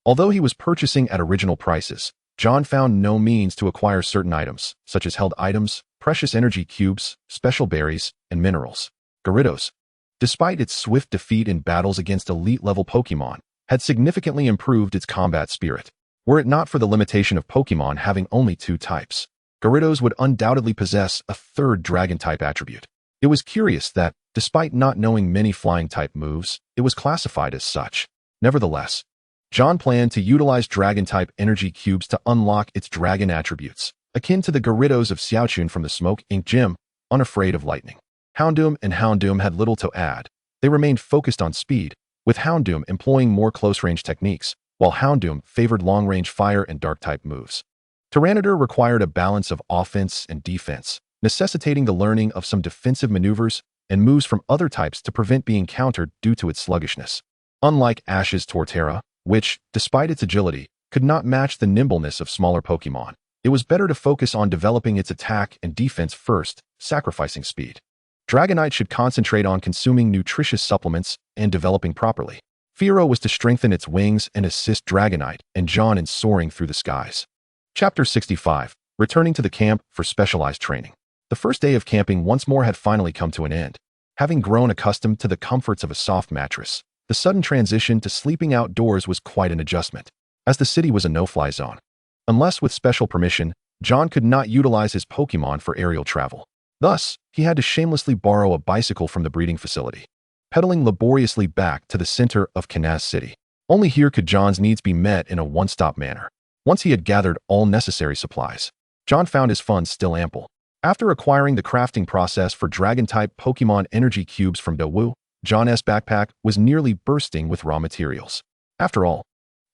Although he was purchasing at original prices, John found no means to acquire certain items, such as held items, precious energy cubes, special berries, and minerals. Gyarados, despite its swift defeat in battles against elite-level Pokémon, had significantly improved its combat spirit. Were it not for the limitation of Pokémon having only 2 types, Gyarados would undoubtedly possess a 3rd Dragon-type attribute. It was curious that, despite not knowing many Flying-type moves, it was classified as such. Nevertheless, John planned to utilize Dragon-type energy cubes to unlock its dragon attributes, akin to the Gyarados of Xiaochun from the Smoke Ink Gym, unafraid of lightning. Houndoom and Houndoom had little to add. They remained focused on speed, with Houndoom employing more close-range techniques, while Houndoom favored long-range fire and dark-type moves. Tyranitar required a balance of offense and defense, necessitating the learning of some defensive maneuvers and moves from other types to prevent being countered due to its sluggishness. Unlike Ash's Torterra, which, despite its agility, could not match the nimbleness of smaller Pokémon, it was better to focus on developing its attack and defense first, sacrificing speed. Dragonite should concentrate on consuming nutritious supplements and developing properly. Fiero was to strengthen its wings and assist Dragonite and John in soaring through the skies. Chapter 65. Returning to the camp for specialized training. The first day of camping once more had finally come to an end. Having grown accustomed to the comforts of a soft mattress, the sudden transition to sleeping outdoors was quite an adjustment, as the city was a no-fly zone. Unless with special permission, John could not utilize his Pokémon for aerial travel. Thus, he had to shamelessly borrow a bicycle from the breeding facility, pedaling laboriously back to the center of Kanaz City. Only here could John's needs be met in a one-stop manner. Once he had gathered all necessary supplies, John found his funds still ample. After acquiring the crafting process for Dragon-type Pokémon energy cubes from Daewoo, John's backpack was nearly bursting with raw materials. After all,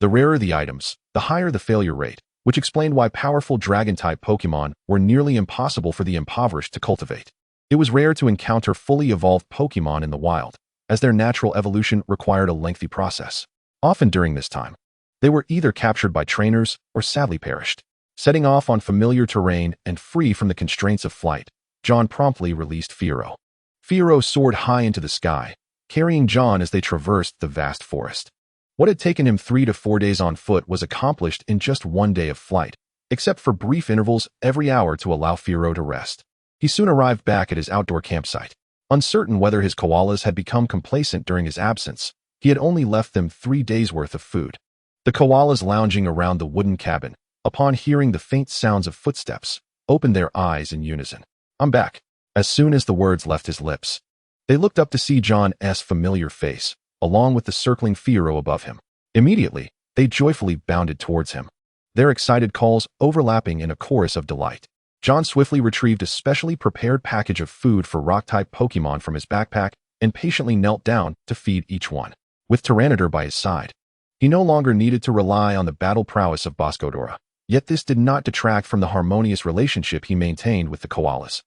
the rarer the items, the higher the failure rate, which explained why powerful Dragon-type Pokémon were nearly impossible for the impoverished to cultivate. It was rare to encounter fully evolved Pokémon in the wild, as their natural evolution required a lengthy process. Often during this time, they were either captured by trainers or sadly perished. Setting off on familiar terrain and free from the constraints of flight, John promptly released Fiero. Firo soared high into the sky, carrying John as they traversed the vast forest. What had taken him 3 to 4 days on foot was accomplished in just 1 day of flight, except for brief intervals every hour to allow Firo to rest. He soon arrived back at his outdoor campsite. Uncertain whether his koalas had become complacent during his absence, he had only left them 3 days' worth of food. The koalas lounging around the wooden cabin, upon hearing the faint sounds of footsteps, opened their eyes in unison. "I'm back." As soon as the words left his lips, they looked up to see John's familiar face, along with the circling Firo above him. Immediately, they joyfully bounded towards him, their excited calls overlapping in a chorus of delight. John swiftly retrieved a specially prepared package of food for rock-type Pokémon from his backpack and patiently knelt down to feed each one. With Tyranitar by his side, he no longer needed to rely on the battle prowess of Boscodora. Yet this did not detract from the harmonious relationship he maintained with the koalas.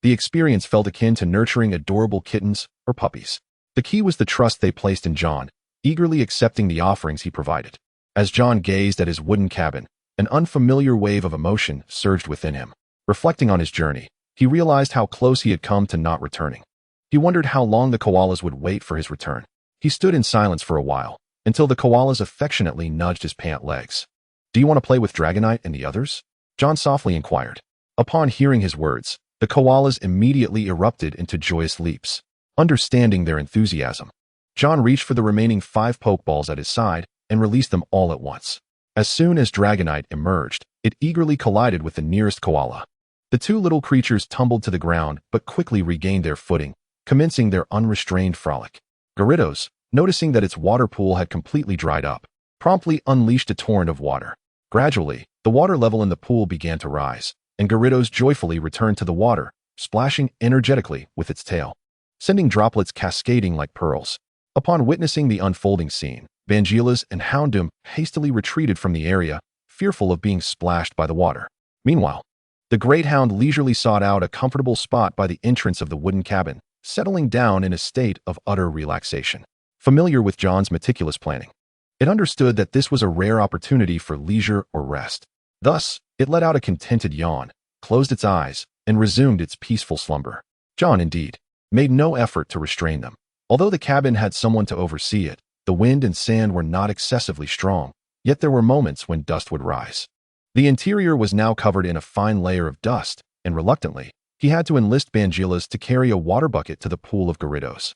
The experience felt akin to nurturing adorable kittens or puppies. The key was the trust they placed in John, eagerly accepting the offerings he provided. As John gazed at his wooden cabin, an unfamiliar wave of emotion surged within him. Reflecting on his journey, he realized how close he had come to not returning. He wondered how long the koalas would wait for his return. He stood in silence for a while, until the koalas affectionately nudged his pant legs. "Do you want to play with Dragonite and the others?" John softly inquired. Upon hearing his words, the koalas immediately erupted into joyous leaps. Understanding their enthusiasm, John reached for the remaining 5 Pokeballs at his side and released them all at once. As soon as Dragonite emerged, it eagerly collided with the nearest koala. The 2 little creatures tumbled to the ground but quickly regained their footing, commencing their unrestrained frolic. Gyarados, noticing that its water pool had completely dried up, promptly unleashed a torrent of water. Gradually, the water level in the pool began to rise, and Gyarados joyfully returned to the water, splashing energetically with its tail, sending droplets cascading like pearls. Upon witnessing the unfolding scene, Vangelis and Houndoom hastily retreated from the area, fearful of being splashed by the water. Meanwhile, the Great Hound leisurely sought out a comfortable spot by the entrance of the wooden cabin, settling down in a state of utter relaxation. Familiar with John's meticulous planning, it understood that this was a rare opportunity for leisure or rest. Thus, it let out a contented yawn, closed its eyes, and resumed its peaceful slumber. John, indeed, made no effort to restrain them. Although the cabin had someone to oversee it, the wind and sand were not excessively strong, yet there were moments when dust would rise. The interior was now covered in a fine layer of dust, and reluctantly, he had to enlist Vangelis to carry a water bucket to the pool of Gyarados,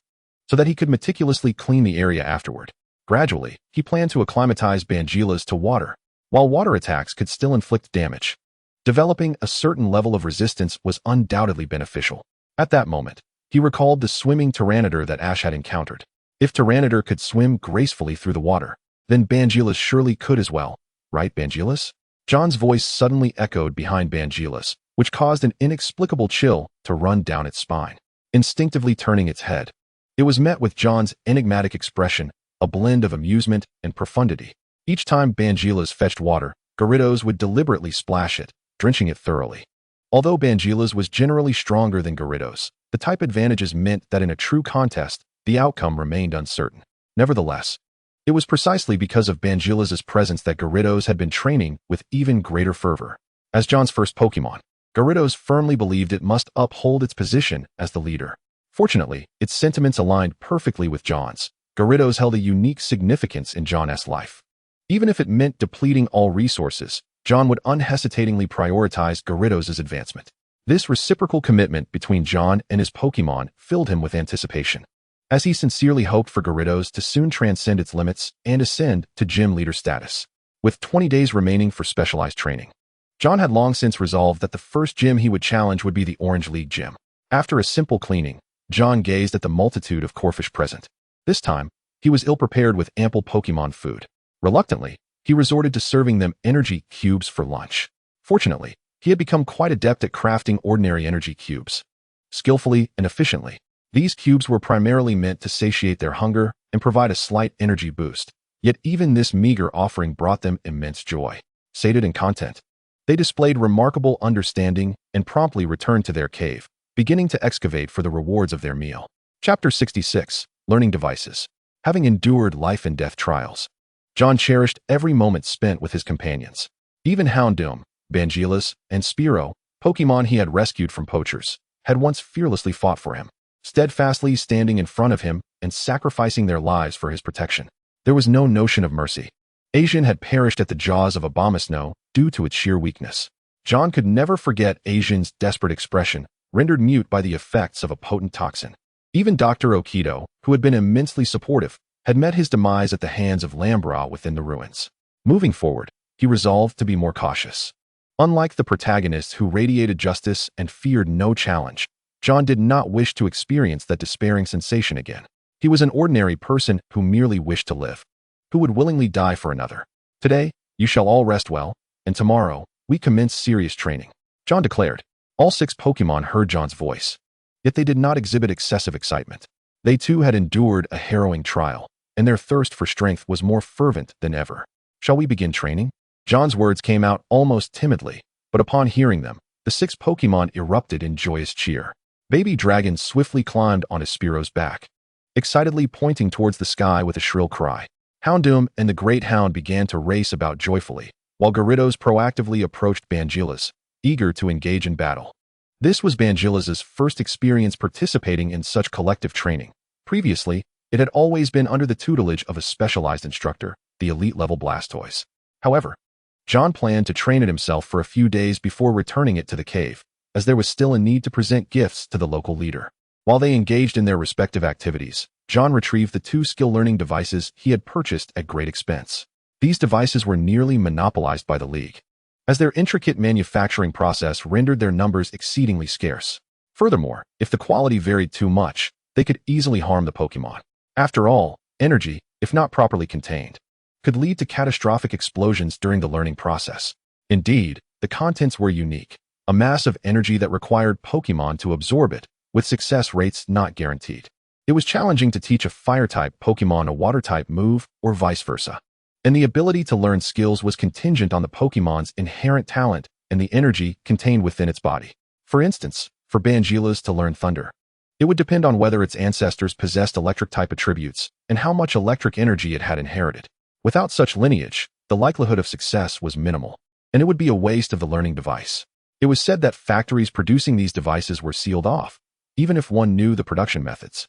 so that he could meticulously clean the area afterward. Gradually, he planned to acclimatize Vangelis to water, while water attacks could still inflict damage. Developing a certain level of resistance was undoubtedly beneficial. At that moment, he recalled the swimming Tyranitar that Ash had encountered. If Tyranitar could swim gracefully through the water, then Vangelis surely could as well, right, Vangelis? John's voice suddenly echoed behind Vangelis, which caused an inexplicable chill to run down its spine. Instinctively turning its head, it was met with John's enigmatic expression, a blend of amusement and profundity. Each time Vangelis fetched water, Gyarados would deliberately splash it, drenching it thoroughly. Although Vangelis was generally stronger than Gyarados, the type advantages meant that in a true contest, the outcome remained uncertain. Nevertheless, it was precisely because of Vangelis' presence that Gyarados had been training with even greater fervor. As John's first Pokémon, Gyarados firmly believed it must uphold its position as the leader. Fortunately, its sentiments aligned perfectly with John's. Gyarados held a unique significance in John's life. Even if it meant depleting all resources, John would unhesitatingly prioritize Gyarados' advancement. This reciprocal commitment between John and his Pokémon filled him with anticipation, as he sincerely hoped for Gyarados to soon transcend its limits and ascend to gym leader status. With 20 days remaining for specialized training, John had long since resolved that the first gym he would challenge would be the Orange League gym. After a simple cleaning, John gazed at the multitude of Corphish present. This time, he was ill-prepared with ample Pokémon food. Reluctantly, he resorted to serving them energy cubes for lunch. Fortunately, he had become quite adept at crafting ordinary energy cubes. Skillfully and efficiently, these cubes were primarily meant to satiate their hunger and provide a slight energy boost. Yet even this meager offering brought them immense joy. Sated and content, they displayed remarkable understanding and promptly returned to their cave, beginning to excavate for the rewards of their meal. Chapter 66. Learning Devices. Having endured life and death trials, John cherished every moment spent with his companions. Even Houndoom, Vangelis, and Spearow, Pokémon he had rescued from poachers, had once fearlessly fought for him. steadfastly standing in front of him and sacrificing their lives for his protection. There was no notion of mercy. Asian had perished at the jaws of Abomasnow due to its sheer weakness. John could never forget Asian's desperate expression, rendered mute by the effects of a potent toxin. Even Dr. Okido, who had been immensely supportive, had met his demise at the hands of Lambra within the ruins. Moving forward, he resolved to be more cautious. Unlike the protagonist who radiated justice and feared no challenge, John did not wish to experience that despairing sensation again. He was an ordinary person who merely wished to live, who would willingly die for another. Today, you shall all rest well, and tomorrow, we commence serious training, John declared. All 6 Pokémon heard John's voice, yet they did not exhibit excessive excitement. They too had endured a harrowing trial, and their thirst for strength was more fervent than ever. Shall we begin training? John's words came out almost timidly, but upon hearing them, the 6 Pokémon erupted in joyous cheer. Baby Dragon swiftly climbed on his Spearo's back, excitedly pointing towards the sky with a shrill cry. Houndoom and the Great Hound began to race about joyfully, while Gyarados proactively approached Bangilas, eager to engage in battle. This was Bangilas's first experience participating in such collective training. Previously, it had always been under the tutelage of a specialized instructor, the elite-level Blastoise. However, John planned to train it himself for a few days before returning it to the cave, as there was still a need to present gifts to the local leader. While they engaged in their respective activities, John retrieved the 2 skill-learning devices he had purchased at great expense. These devices were nearly monopolized by the League, as their intricate manufacturing process rendered their numbers exceedingly scarce. Furthermore, if the quality varied too much, they could easily harm the Pokémon. After all, energy, if not properly contained, could lead to catastrophic explosions during the learning process. Indeed, the contents were unique, a mass of energy that required Pokémon to absorb it, with success rates not guaranteed. It was challenging to teach a Fire-type Pokémon a Water-type move, or vice versa. And the ability to learn skills was contingent on the Pokémon's inherent talent and the energy contained within its body. For instance, for Bangilas to learn Thunder, it would depend on whether its ancestors possessed electric-type attributes and how much electric energy it had inherited. Without such lineage, the likelihood of success was minimal, and it would be a waste of the learning device. It was said that factories producing these devices were sealed off, even if one knew the production methods.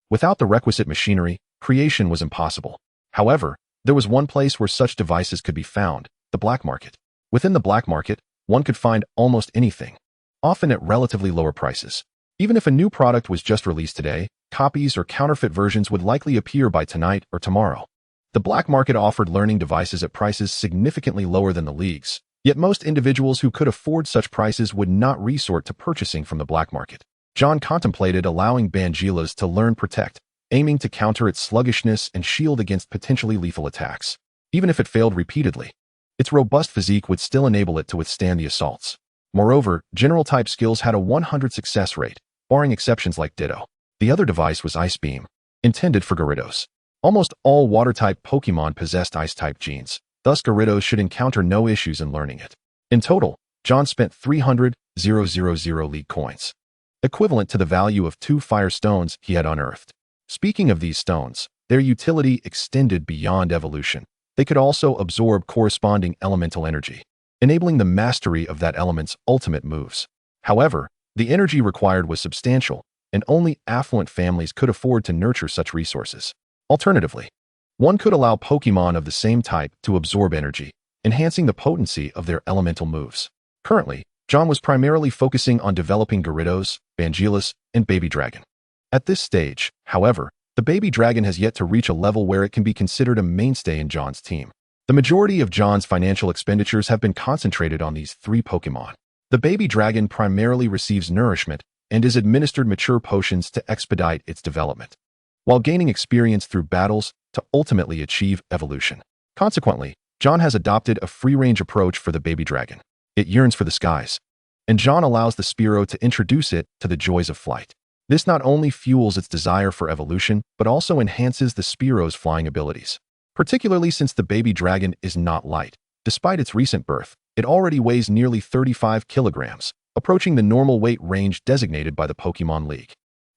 Without the requisite machinery, creation was impossible. However, there was one place where such devices could be found, the black market. Within the black market, one could find almost anything, often at relatively lower prices. Even if a new product was just released today, copies or counterfeit versions would likely appear by tonight or tomorrow. The black market offered learning devices at prices significantly lower than the League's, yet most individuals who could afford such prices would not resort to purchasing from the black market. John contemplated allowing Bangilas to learn Protect, aiming to counter its sluggishness and shield against potentially lethal attacks. Even if it failed repeatedly, its robust physique would still enable it to withstand the assaults. Moreover, general-type skills had a 100 success rate, barring exceptions like Ditto. The other device was Ice Beam, intended for Gyarados. Almost all Water-type Pokémon possessed Ice-type genes, thus Gyarados should encounter no issues in learning it. In total, John spent 300,000 League coins, equivalent to the value of 2 Fire Stones he had unearthed. Speaking of these stones, their utility extended beyond evolution. They could also absorb corresponding elemental energy, enabling the mastery of that element's ultimate moves. However, the energy required was substantial, and only affluent families could afford to nurture such resources. Alternatively, one could allow Pokémon of the same type to absorb energy, enhancing the potency of their elemental moves. Currently, John was primarily focusing on developing Gyarados, Bangilas, and Baby Dragon. At this stage, however, the Baby Dragon has yet to reach a level where it can be considered a mainstay in John's team. The majority of John's financial expenditures have been concentrated on these 3 Pokémon. The Baby Dragon primarily receives nourishment and is administered mature potions to expedite its development, while gaining experience through battles to ultimately achieve evolution. Consequently, John has adopted a free-range approach for the Baby Dragon. It yearns for the skies, and John allows the Spearow to introduce it to the joys of flight. This not only fuels its desire for evolution, but also enhances the Spearow's flying abilities. Particularly since the Baby Dragon is not light. Despite its recent birth, it already weighs nearly 35 kilograms, approaching the normal weight range designated by the Pokémon League.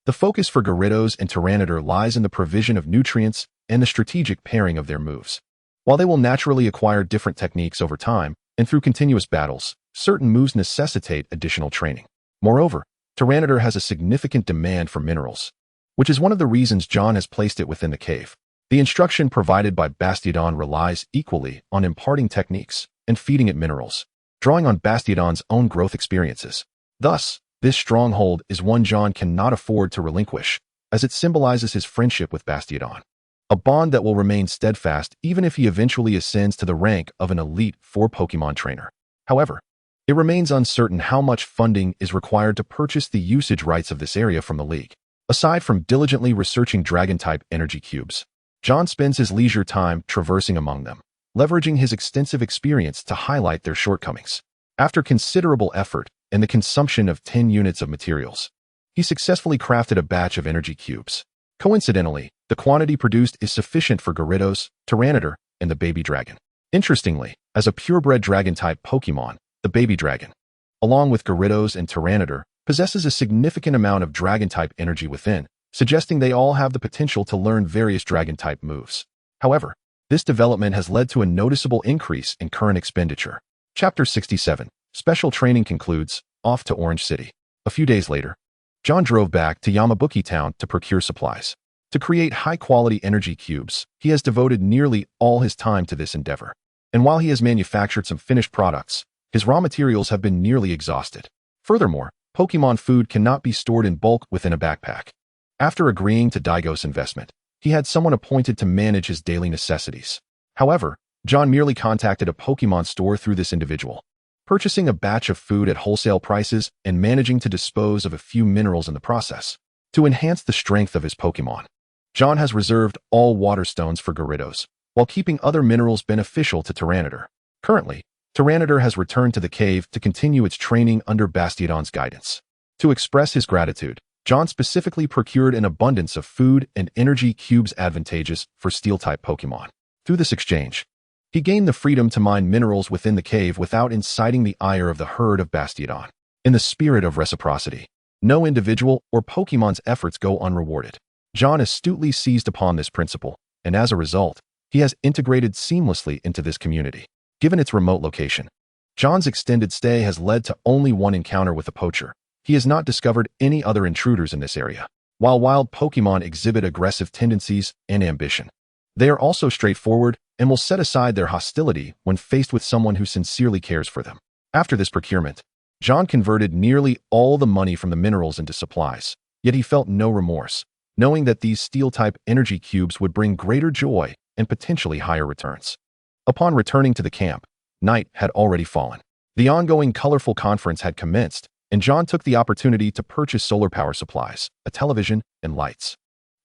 The focus for Gyarados and Tyranitar lies in the provision of nutrients and the strategic pairing of their moves. While they will naturally acquire different techniques over time, and through continuous battles, certain moves necessitate additional training. Moreover, Tyranitar has a significant demand for minerals, which is one of the reasons John has placed it within the cave. The instruction provided by Bastiodon relies equally on imparting techniques and feeding it minerals, drawing on Bastiodon's own growth experiences. Thus, this stronghold is one John cannot afford to relinquish, as it symbolizes his friendship with Bastiodon, a bond that will remain steadfast even if he eventually ascends to the rank of an elite 4 Pokémon trainer. However, it remains uncertain how much funding is required to purchase the usage rights of this area from the League. Aside from diligently researching Dragon-type energy cubes, John spends his leisure time traversing among them, leveraging his extensive experience to highlight their shortcomings. After considerable effort and the consumption of 10 units of materials, he successfully crafted a batch of energy cubes. Coincidentally, the quantity produced is sufficient for Gyarados, Tyranitar, and the baby dragon. Interestingly, as a purebred dragon-type Pokémon, the baby dragon, along with Gyarados and Tyranitar, possesses a significant amount of dragon-type energy within, suggesting they all have the potential to learn various dragon-type moves. However, this development has led to a noticeable increase in current expenditure. Chapter 67. Special training concludes. Off to Orange City. A few days later, John drove back to Yamabuki Town to procure supplies. To create high-quality energy cubes, he has devoted nearly all his time to this endeavor. And while he has manufactured some finished products, his raw materials have been nearly exhausted. Furthermore, Pokémon food cannot be stored in bulk within a backpack. After agreeing to Daigo's investment, he had someone appointed to manage his daily necessities. However, John merely contacted a Pokémon store through this individual, purchasing a batch of food at wholesale prices and managing to dispose of a few minerals in the process. To enhance the strength of his Pokémon, John has reserved all water stones for Gyarados, while keeping other minerals beneficial to Tyranitar. Currently, Tyranitar has returned to the cave to continue its training under Bastiodon's guidance. To express his gratitude, John specifically procured an abundance of food and energy cubes advantageous for Steel-type Pokémon. Through this exchange, he gained the freedom to mine minerals within the cave without inciting the ire of the herd of Bastiodon. In the spirit of reciprocity, no individual or Pokémon's efforts go unrewarded. John astutely seized upon this principle, and as a result, he has integrated seamlessly into this community. Given its remote location, John's extended stay has led to only one encounter with a poacher. He has not discovered any other intruders in this area. While wild Pokémon exhibit aggressive tendencies and ambition, they are also straightforward and will set aside their hostility when faced with someone who sincerely cares for them. After this procurement, John converted nearly all the money from the minerals into supplies, yet he felt no remorse, knowing that these Steel-type energy cubes would bring greater joy and potentially higher returns. Upon returning to the camp, night had already fallen. The ongoing colorful conference had commenced, and John took the opportunity to purchase solar power supplies, a television, and lights,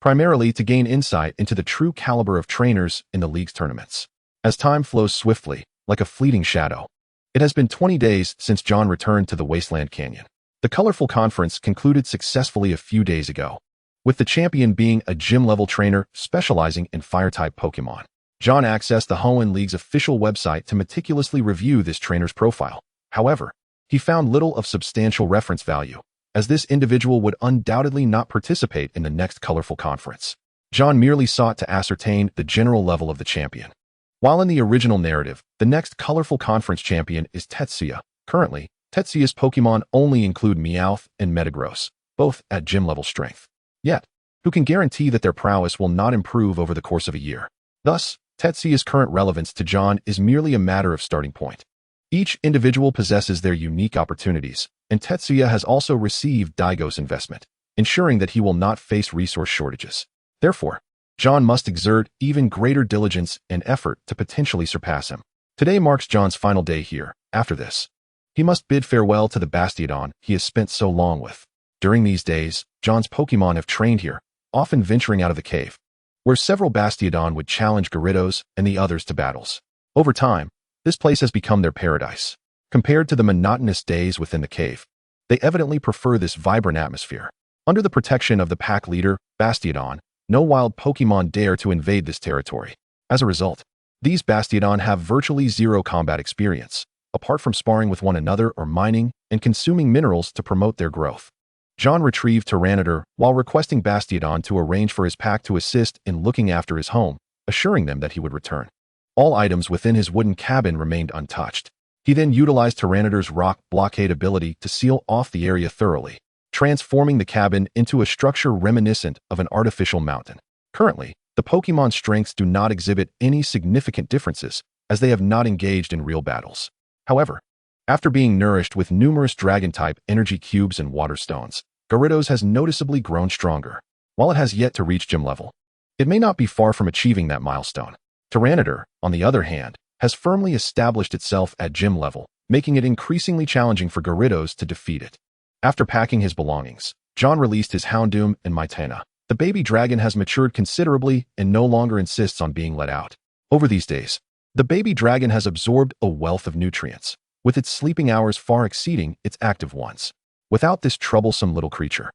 primarily to gain insight into the true caliber of trainers in the League's tournaments. As time flows swiftly, like a fleeting shadow, it has been 20 days since John returned to the Wasteland Canyon. The colorful conference concluded successfully a few days ago, with the champion being a gym-level trainer specializing in Fire-type Pokémon. John accessed the Hoenn League's official website to meticulously review this trainer's profile. However, he found little of substantial reference value, as this individual would undoubtedly not participate in the next colorful conference. John merely sought to ascertain the general level of the champion. While in the original narrative, the next colorful conference champion is Tetsuya. Currently, Tetsuya's Pokémon only include Meowth and Metagross, both at gym-level strength. Yet, who can guarantee that their prowess will not improve over the course of a year? Thus, Tetsuya's current relevance to John is merely a matter of starting point. Each individual possesses their unique opportunities, and Tetsuya has also received Daigo's investment, ensuring that he will not face resource shortages. Therefore, John must exert even greater diligence and effort to potentially surpass him. Today marks John's final day here. After this, he must bid farewell to the Bastiodon he has spent so long with. During these days, John's Pokémon have trained here, often venturing out of the cave, where several Bastiodon would challenge Gyarados and the others to battles. Over time, this place has become their paradise. Compared to the monotonous days within the cave, they evidently prefer this vibrant atmosphere. Under the protection of the pack leader, Bastiodon, no wild Pokémon dare to invade this territory. As a result, these Bastiodon have virtually zero combat experience, apart from sparring with one another or mining and consuming minerals to promote their growth. John retrieved Tyranitar while requesting Bastiodon to arrange for his pack to assist in looking after his home, assuring them that he would return. All items within his wooden cabin remained untouched. He then utilized Tyranitar's rock blockade ability to seal off the area thoroughly, transforming the cabin into a structure reminiscent of an artificial mountain. Currently, the Pokémon's strengths do not exhibit any significant differences, as they have not engaged in real battles. However, after being nourished with numerous Dragon-type energy cubes and water stones, Gyarados has noticeably grown stronger. While it has yet to reach gym level, it may not be far from achieving that milestone. Tyranitar, on the other hand, has firmly established itself at gym level, making it increasingly challenging for Gyarados to defeat it. After packing his belongings, John released his Houndoom and Mytena. The baby dragon has matured considerably and no longer insists on being let out. Over these days, the baby dragon has absorbed a wealth of nutrients, with its sleeping hours far exceeding its active ones. Without this troublesome little creature,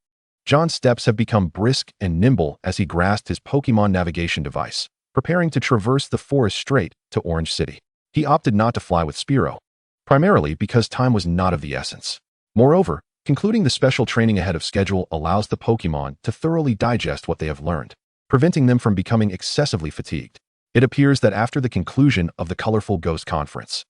John's steps have become brisk and nimble as he grasped his Pokémon navigation device, preparing to traverse the forest straight to Orange City. He opted not to fly with Spearow, primarily because time was not of the essence. Moreover, concluding the special training ahead of schedule allows the Pokémon to thoroughly digest what they have learned, preventing them from becoming excessively fatigued. It appears that after the conclusion of the Colorful Ghost Conference,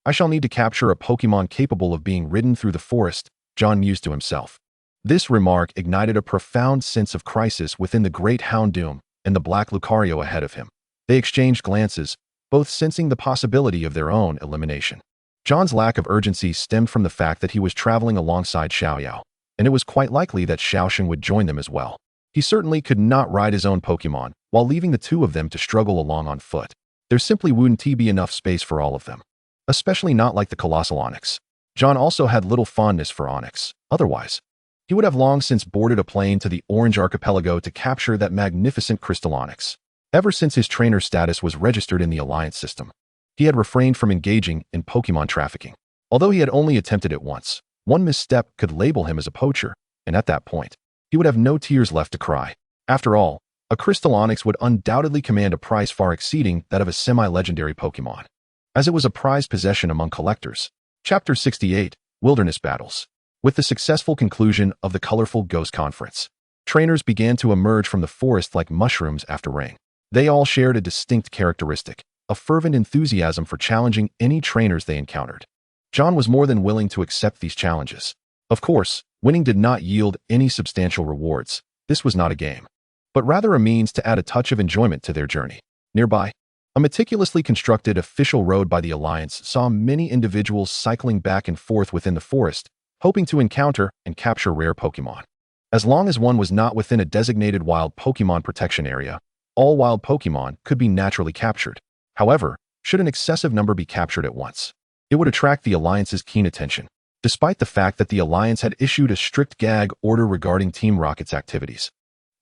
I shall need to capture a Pokémon capable of being ridden through the forest, John mused to himself. This remark ignited a profound sense of crisis within the great Houndoom and the Black Lucario ahead of him. They exchanged glances, both sensing the possibility of their own elimination. John's lack of urgency stemmed from the fact that he was traveling alongside Xiaoyao, and it was quite likely that Xiaoshun would join them as well. He certainly could not ride his own Pokémon while leaving the two of them to struggle along on foot. There simply wouldn't be enough space for all of them, especially not like the colossal Onix. John also had little fondness for Onix. Otherwise, he would have long since boarded a plane to the Orange Archipelago to capture that magnificent crystal Onix. Ever since his trainer status was registered in the Alliance system, he had refrained from engaging in Pokémon trafficking. Although he had only attempted it once, one misstep could label him as a poacher, and at that point, he would have no tears left to cry. After all, a crystal Onix would undoubtedly command a price far exceeding that of a semi-legendary Pokémon, as it was a prized possession among collectors. Chapter 68, Wilderness Battles. With the successful conclusion of the Colorful Ghost Conference, trainers began to emerge from the forest like mushrooms after rain. They all shared a distinct characteristic, a fervent enthusiasm for challenging any trainers they encountered. John was more than willing to accept these challenges. Of course, winning did not yield any substantial rewards. This was not a game, but rather a means to add a touch of enjoyment to their journey. Nearby, a meticulously constructed official road by the Alliance saw many individuals cycling back and forth within the forest, hoping to encounter and capture rare Pokémon. As long as one was not within a designated wild Pokémon protection area, all wild Pokémon could be naturally captured. However, should an excessive number be captured at once, it would attract the Alliance's keen attention. Despite the fact that the Alliance had issued a strict gag order regarding Team Rocket's activities,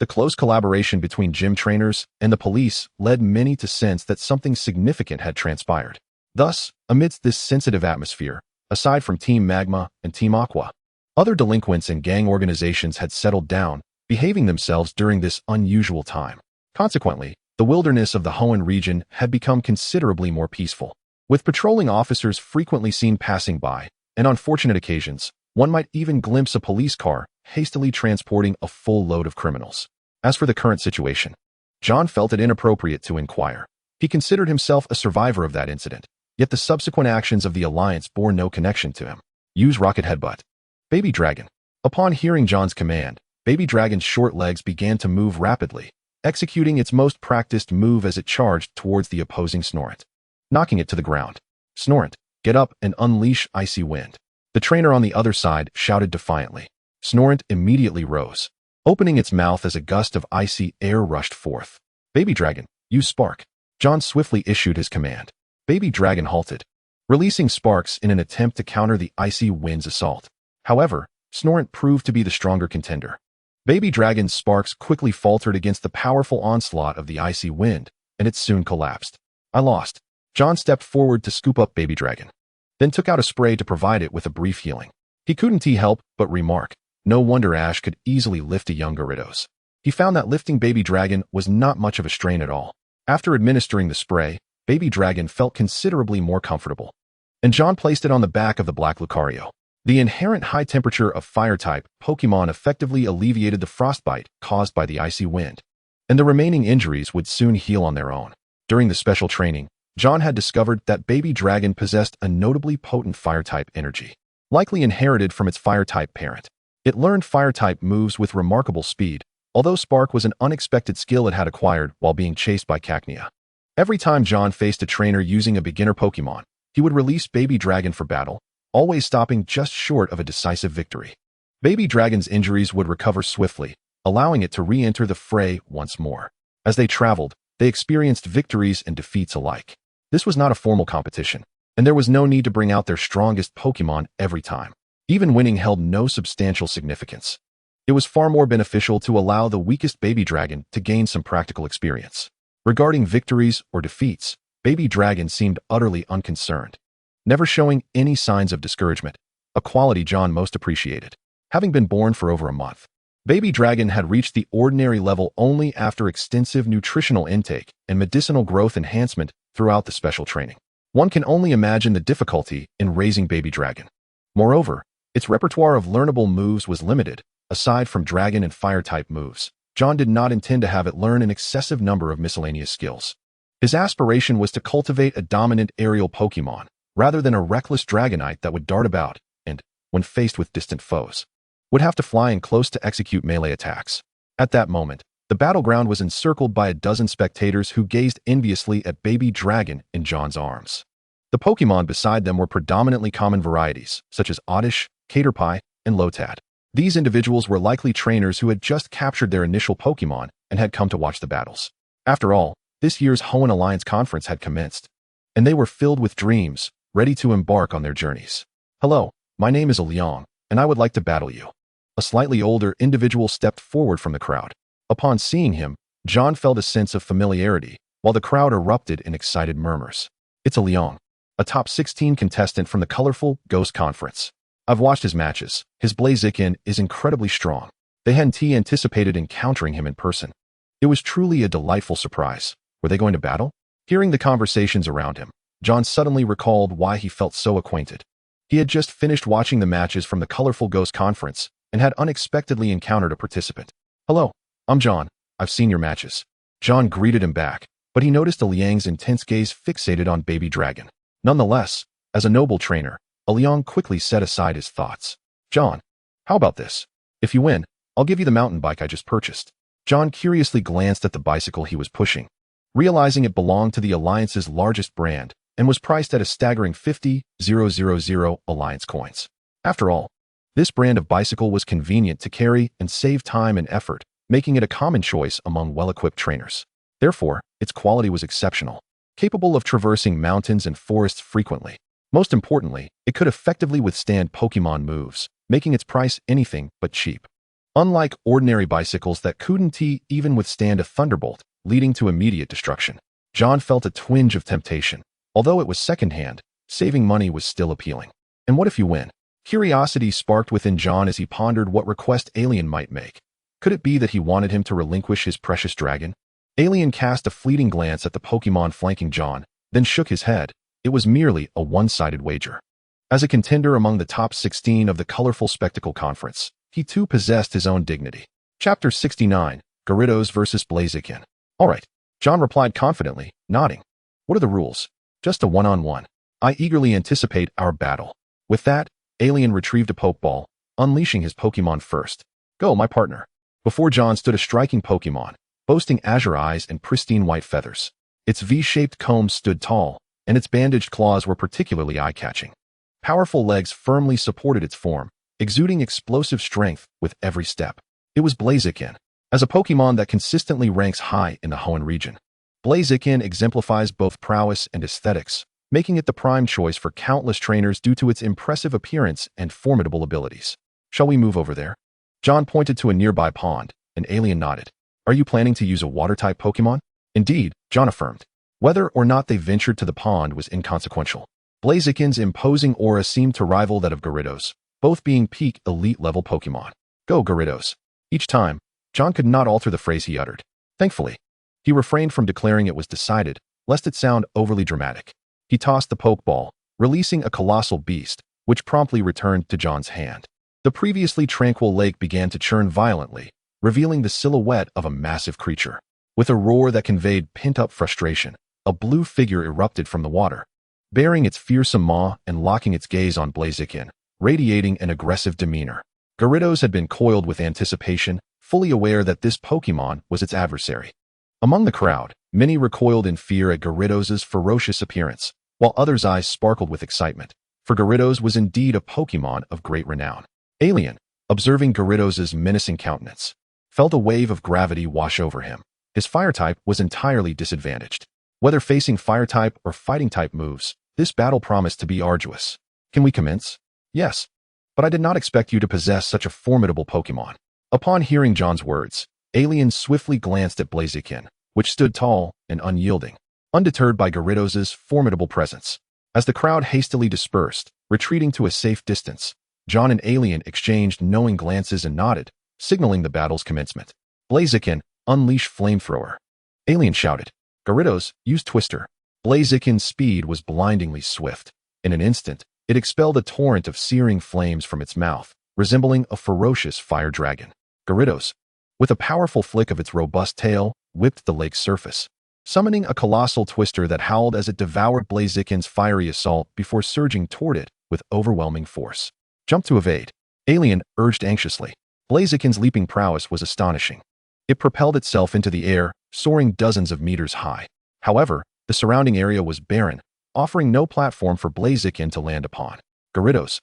the close collaboration between gym trainers and the police led many to sense that something significant had transpired. Thus, amidst this sensitive atmosphere, aside from Team Magma and Team Aqua, other delinquents and gang organizations had settled down, behaving themselves during this unusual time. Consequently, the wilderness of the Hoenn region had become considerably more peaceful, with patrolling officers frequently seen passing by, and on fortunate occasions, one might even glimpse a police car hastily transporting a full load of criminals. As for the current situation, John felt it inappropriate to inquire. He considered himself a survivor of that incident, yet the subsequent actions of the Alliance bore no connection to him. Use Rocket Headbutt. Baby Dragon. Upon hearing John's command, Baby Dragon's short legs began to move rapidly, executing its most practiced move as it charged towards the opposing Snorant, knocking it to the ground. Snorant, get up and unleash Icy Wind. The trainer on the other side shouted defiantly. Snorant immediately rose, opening its mouth as a gust of icy air rushed forth. Baby Dragon, use Spark. John swiftly issued his command. Baby Dragon halted, releasing sparks in an attempt to counter the Icy Wind's assault. However, Snorant proved to be the stronger contender. Baby Dragon's sparks quickly faltered against the powerful onslaught of the Icy Wind, and it soon collapsed. I lost. John stepped forward to scoop up Baby Dragon, then took out a spray to provide it with a brief healing. He couldn't help but remark, no wonder Ash could easily lift a young Gyarados. He found that lifting Baby Dragon was not much of a strain at all. After administering the spray, Baby Dragon felt considerably more comfortable, and John placed it on the back of the Black Lucario. The inherent high temperature of Fire-type Pokémon effectively alleviated the frostbite caused by the Icy Wind, and the remaining injuries would soon heal on their own. During the special training, John had discovered that Baby Dragon possessed a notably potent Fire-type energy, likely inherited from its Fire-type parent. It learned Fire-type moves with remarkable speed, although Spark was an unexpected skill it had acquired while being chased by Cacnea. Every time John faced a trainer using a beginner Pokémon, he would release Baby Dragon for battle, always stopping just short of a decisive victory. Baby Dragon's injuries would recover swiftly, allowing it to re-enter the fray once more. As they traveled, they experienced victories and defeats alike. This was not a formal competition, and there was no need to bring out their strongest Pokémon every time. Even winning held no substantial significance. It was far more beneficial to allow the weakest Baby Dragon to gain some practical experience. Regarding victories or defeats, Baby Dragon seemed utterly unconcerned, never showing any signs of discouragement, a quality John most appreciated. Having been born for over a month, Baby Dragon had reached the ordinary level only after extensive nutritional intake and medicinal growth enhancement throughout the special training. One can only imagine the difficulty in raising Baby Dragon. Moreover, its repertoire of learnable moves was limited. Aside from Dragon and Fire-type moves, John did not intend to have it learn an excessive number of miscellaneous skills. His aspiration was to cultivate a dominant aerial Pokémon, rather than a reckless Dragonite that would dart about and, when faced with distant foes, would have to fly in close to execute melee attacks. At that moment, the battleground was encircled by a dozen spectators who gazed enviously at Baby Dragon in John's arms. The Pokémon beside them were predominantly common varieties, such as Oddish, Caterpie, and Lotad. These individuals were likely trainers who had just captured their initial Pokémon and had come to watch the battles. After all, this year's Hoenn Alliance Conference had commenced, and they were filled with dreams, ready to embark on their journeys. "Hello, my name is Leong, and I would like to battle you." A slightly older individual stepped forward from the crowd. Upon seeing him, John felt a sense of familiarity, while the crowd erupted in excited murmurs. "It's Leong, a top 16 contestant from the colorful Ghost Conference. I've watched his matches. His Blaziken is incredibly strong." They hadn't anticipated encountering him in person. It was truly a delightful surprise. Were they going to battle? Hearing the conversations around him, John suddenly recalled why he felt so acquainted. He had just finished watching the matches from the colorful Ghost Conference and had unexpectedly encountered a participant. "Hello, I'm John. I've seen your matches." John greeted him back, but he noticed Liang's intense gaze fixated on Baby Dragon. Nonetheless, as a noble trainer, Liang quickly set aside his thoughts. "John, how about this? If you win, I'll give you the mountain bike I just purchased." John curiously glanced at the bicycle he was pushing, realizing it belonged to the Alliance's largest brand and was priced at a staggering 50,000 Alliance coins. After all, this brand of bicycle was convenient to carry and save time and effort, making it a common choice among well-equipped trainers. Therefore, its quality was exceptional, capable of traversing mountains and forests frequently. Most importantly, it could effectively withstand Pokémon moves, making its price anything but cheap. Unlike ordinary bicycles that couldn't even withstand a thunderbolt, leading to immediate destruction, John felt a twinge of temptation. Although it was secondhand, saving money was still appealing. And what if you win? Curiosity sparked within John as he pondered what request Alien might make. Could it be that he wanted him to relinquish his precious dragon? Alien cast a fleeting glance at the Pokémon flanking John, then shook his head. It was merely a one-sided wager. As a contender among the top 16 of the colorful spectacle conference, he too possessed his own dignity. Chapter 69, Gyarados vs. Blaziken. "All right," John replied confidently, nodding. "What are the rules?" "Just a one-on-one. I eagerly anticipate our battle." With that, Alien retrieved a Pokeball, unleashing his Pokémon first. "Go, my partner." Before John stood a striking Pokémon, boasting azure eyes and pristine white feathers. Its V-shaped comb stood tall, and its bandaged claws were particularly eye-catching. Powerful legs firmly supported its form, exuding explosive strength with every step. It was Blaziken, as a Pokémon that consistently ranks high in the Hoenn region. Blaziken exemplifies both prowess and aesthetics, making it the prime choice for countless trainers due to its impressive appearance and formidable abilities. "Shall we move over there?" John pointed to a nearby pond, and Alien nodded. "Are you planning to use a water-type Pokémon?" "Indeed," John affirmed. Whether or not they ventured to the pond was inconsequential. Blaziken's imposing aura seemed to rival that of Gyarados, both being peak elite-level Pokémon. "Go, Gyarados." Each time, John could not alter the phrase he uttered. Thankfully, he refrained from declaring it was decided, lest it sound overly dramatic. He tossed the Pokeball, releasing a colossal beast, which promptly returned to John's hand. The previously tranquil lake began to churn violently, revealing the silhouette of a massive creature. With a roar that conveyed pent-up frustration, a blue figure erupted from the water, baring its fearsome maw and locking its gaze on Blaziken, radiating an aggressive demeanor. Gyarados had been coiled with anticipation, fully aware that this Pokémon was its adversary. Among the crowd, many recoiled in fear at Gyarados' ferocious appearance, while others' eyes sparkled with excitement, for Gyarados was indeed a Pokémon of great renown. Alien, observing Gyarados' menacing countenance, felt a wave of gravity wash over him. His fire type was entirely disadvantaged. Whether facing fire type or fighting type moves, this battle promised to be arduous. Can we commence? Yes. But I did not expect you to possess such a formidable Pokémon. Upon hearing John's words, Alien swiftly glanced at Blaziken, which stood tall and unyielding, undeterred by Gyarados' formidable presence. As the crowd hastily dispersed, retreating to a safe distance, John and Alien exchanged knowing glances and nodded, signaling the battle's commencement. Blaziken, unleash Flamethrower. Alien shouted. Gyarados, use Twister. Blaziken's speed was blindingly swift. In an instant, it expelled a torrent of searing flames from its mouth, resembling a ferocious fire dragon. Gyarados, with a powerful flick of its robust tail, whipped the lake's surface, summoning a colossal twister that howled as it devoured Blaziken's fiery assault before surging toward it with overwhelming force. Jump to evade. Alien urged anxiously. Blaziken's leaping prowess was astonishing. It propelled itself into the air, soaring dozens of meters high. However, the surrounding area was barren, offering no platform for Blaziken to land upon. Gyarados,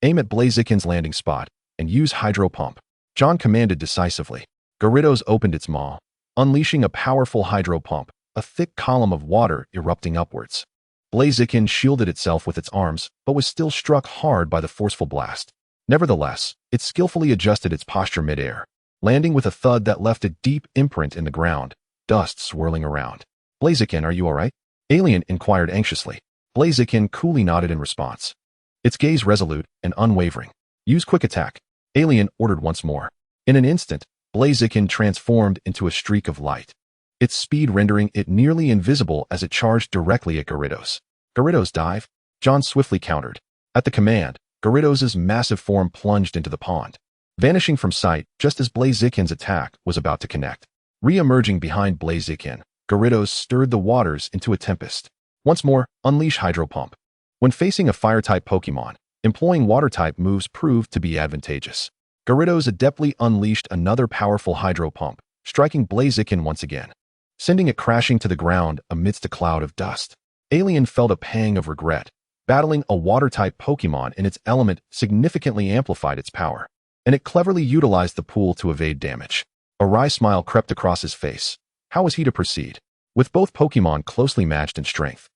aim at Blaziken's landing spot and use Hydro Pump. John commanded decisively. Gyarados opened its maw, unleashing a powerful Hydro Pump, a thick column of water erupting upwards. Blaziken shielded itself with its arms, but was still struck hard by the forceful blast. Nevertheless, it skillfully adjusted its posture midair, landing with a thud that left a deep imprint in the ground, dust swirling around. Blaziken, are you all right? Alien inquired anxiously. Blaziken coolly nodded in response, its gaze resolute and unwavering. Use Quick Attack. Alien ordered once more. In an instant, Blaziken transformed into a streak of light, its speed rendering it nearly invisible as it charged directly at Gyarados. Gyarados, dive. John swiftly countered. At the command, Gyarados' massive form plunged into the pond, vanishing from sight just as Blaziken's attack was about to connect. Re-emerging behind Blaziken, Gyarados stirred the waters into a tempest. Once more, unleash Hydro Pump. When facing a fire-type Pokémon, employing water-type moves proved to be advantageous. Gyarados adeptly unleashed another powerful Hydro Pump, striking Blaziken once again, sending it crashing to the ground amidst a cloud of dust. Alien felt a pang of regret. Battling a water-type Pokémon in its element significantly amplified its power, and it cleverly utilized the pool to evade damage. A wry smile crept across his face. How was he to proceed? With both Pokémon closely matched in strength,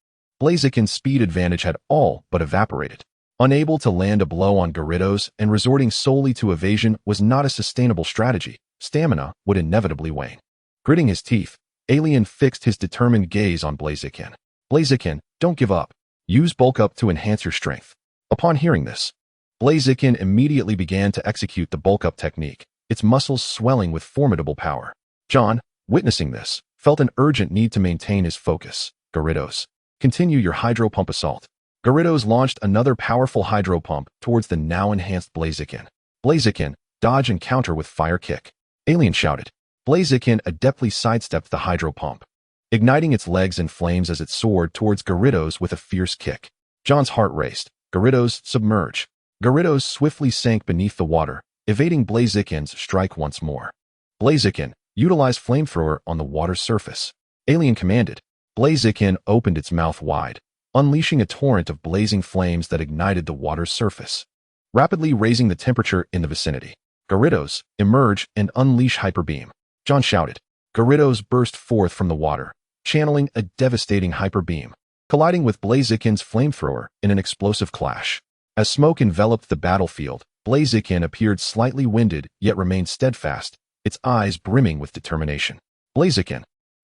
Blaziken's speed advantage had all but evaporated. Unable to land a blow on Gyarados and resorting solely to evasion was not a sustainable strategy. Stamina would inevitably wane. Gritting his teeth, Alien fixed his determined gaze on Blaziken. Blaziken, don't give up. Use Bulk Up to enhance your strength. Upon hearing this, Blaziken immediately began to execute the Bulk Up technique, its muscles swelling with formidable power. John, witnessing this, felt an urgent need to maintain his focus. Gyarados, continue your Hydro Pump assault. Gyarados launched another powerful Hydro Pump towards the now-enhanced Blaziken. Blaziken, dodge and counter with Fire Kick. Alien shouted. Blaziken adeptly sidestepped the Hydro Pump, igniting its legs in flames as it soared towards Gyarados with a fierce kick. John's heart raced. Gyarados, submerge. Gyarados swiftly sank beneath the water, evading Blaziken's strike once more. Blaziken, utilize Flamethrower on the water's surface. Alien commanded. Blaziken opened its mouth wide, unleashing a torrent of blazing flames that ignited the water's surface, rapidly raising the temperature in the vicinity. Gyarados, emerge and unleash Hyper Beam. John shouted. Gyarados burst forth from the water, channeling a devastating Hyper Beam, colliding with Blaziken's Flamethrower in an explosive clash. As smoke enveloped the battlefield, Blaziken appeared slightly winded yet remained steadfast, its eyes brimming with determination. Blaziken,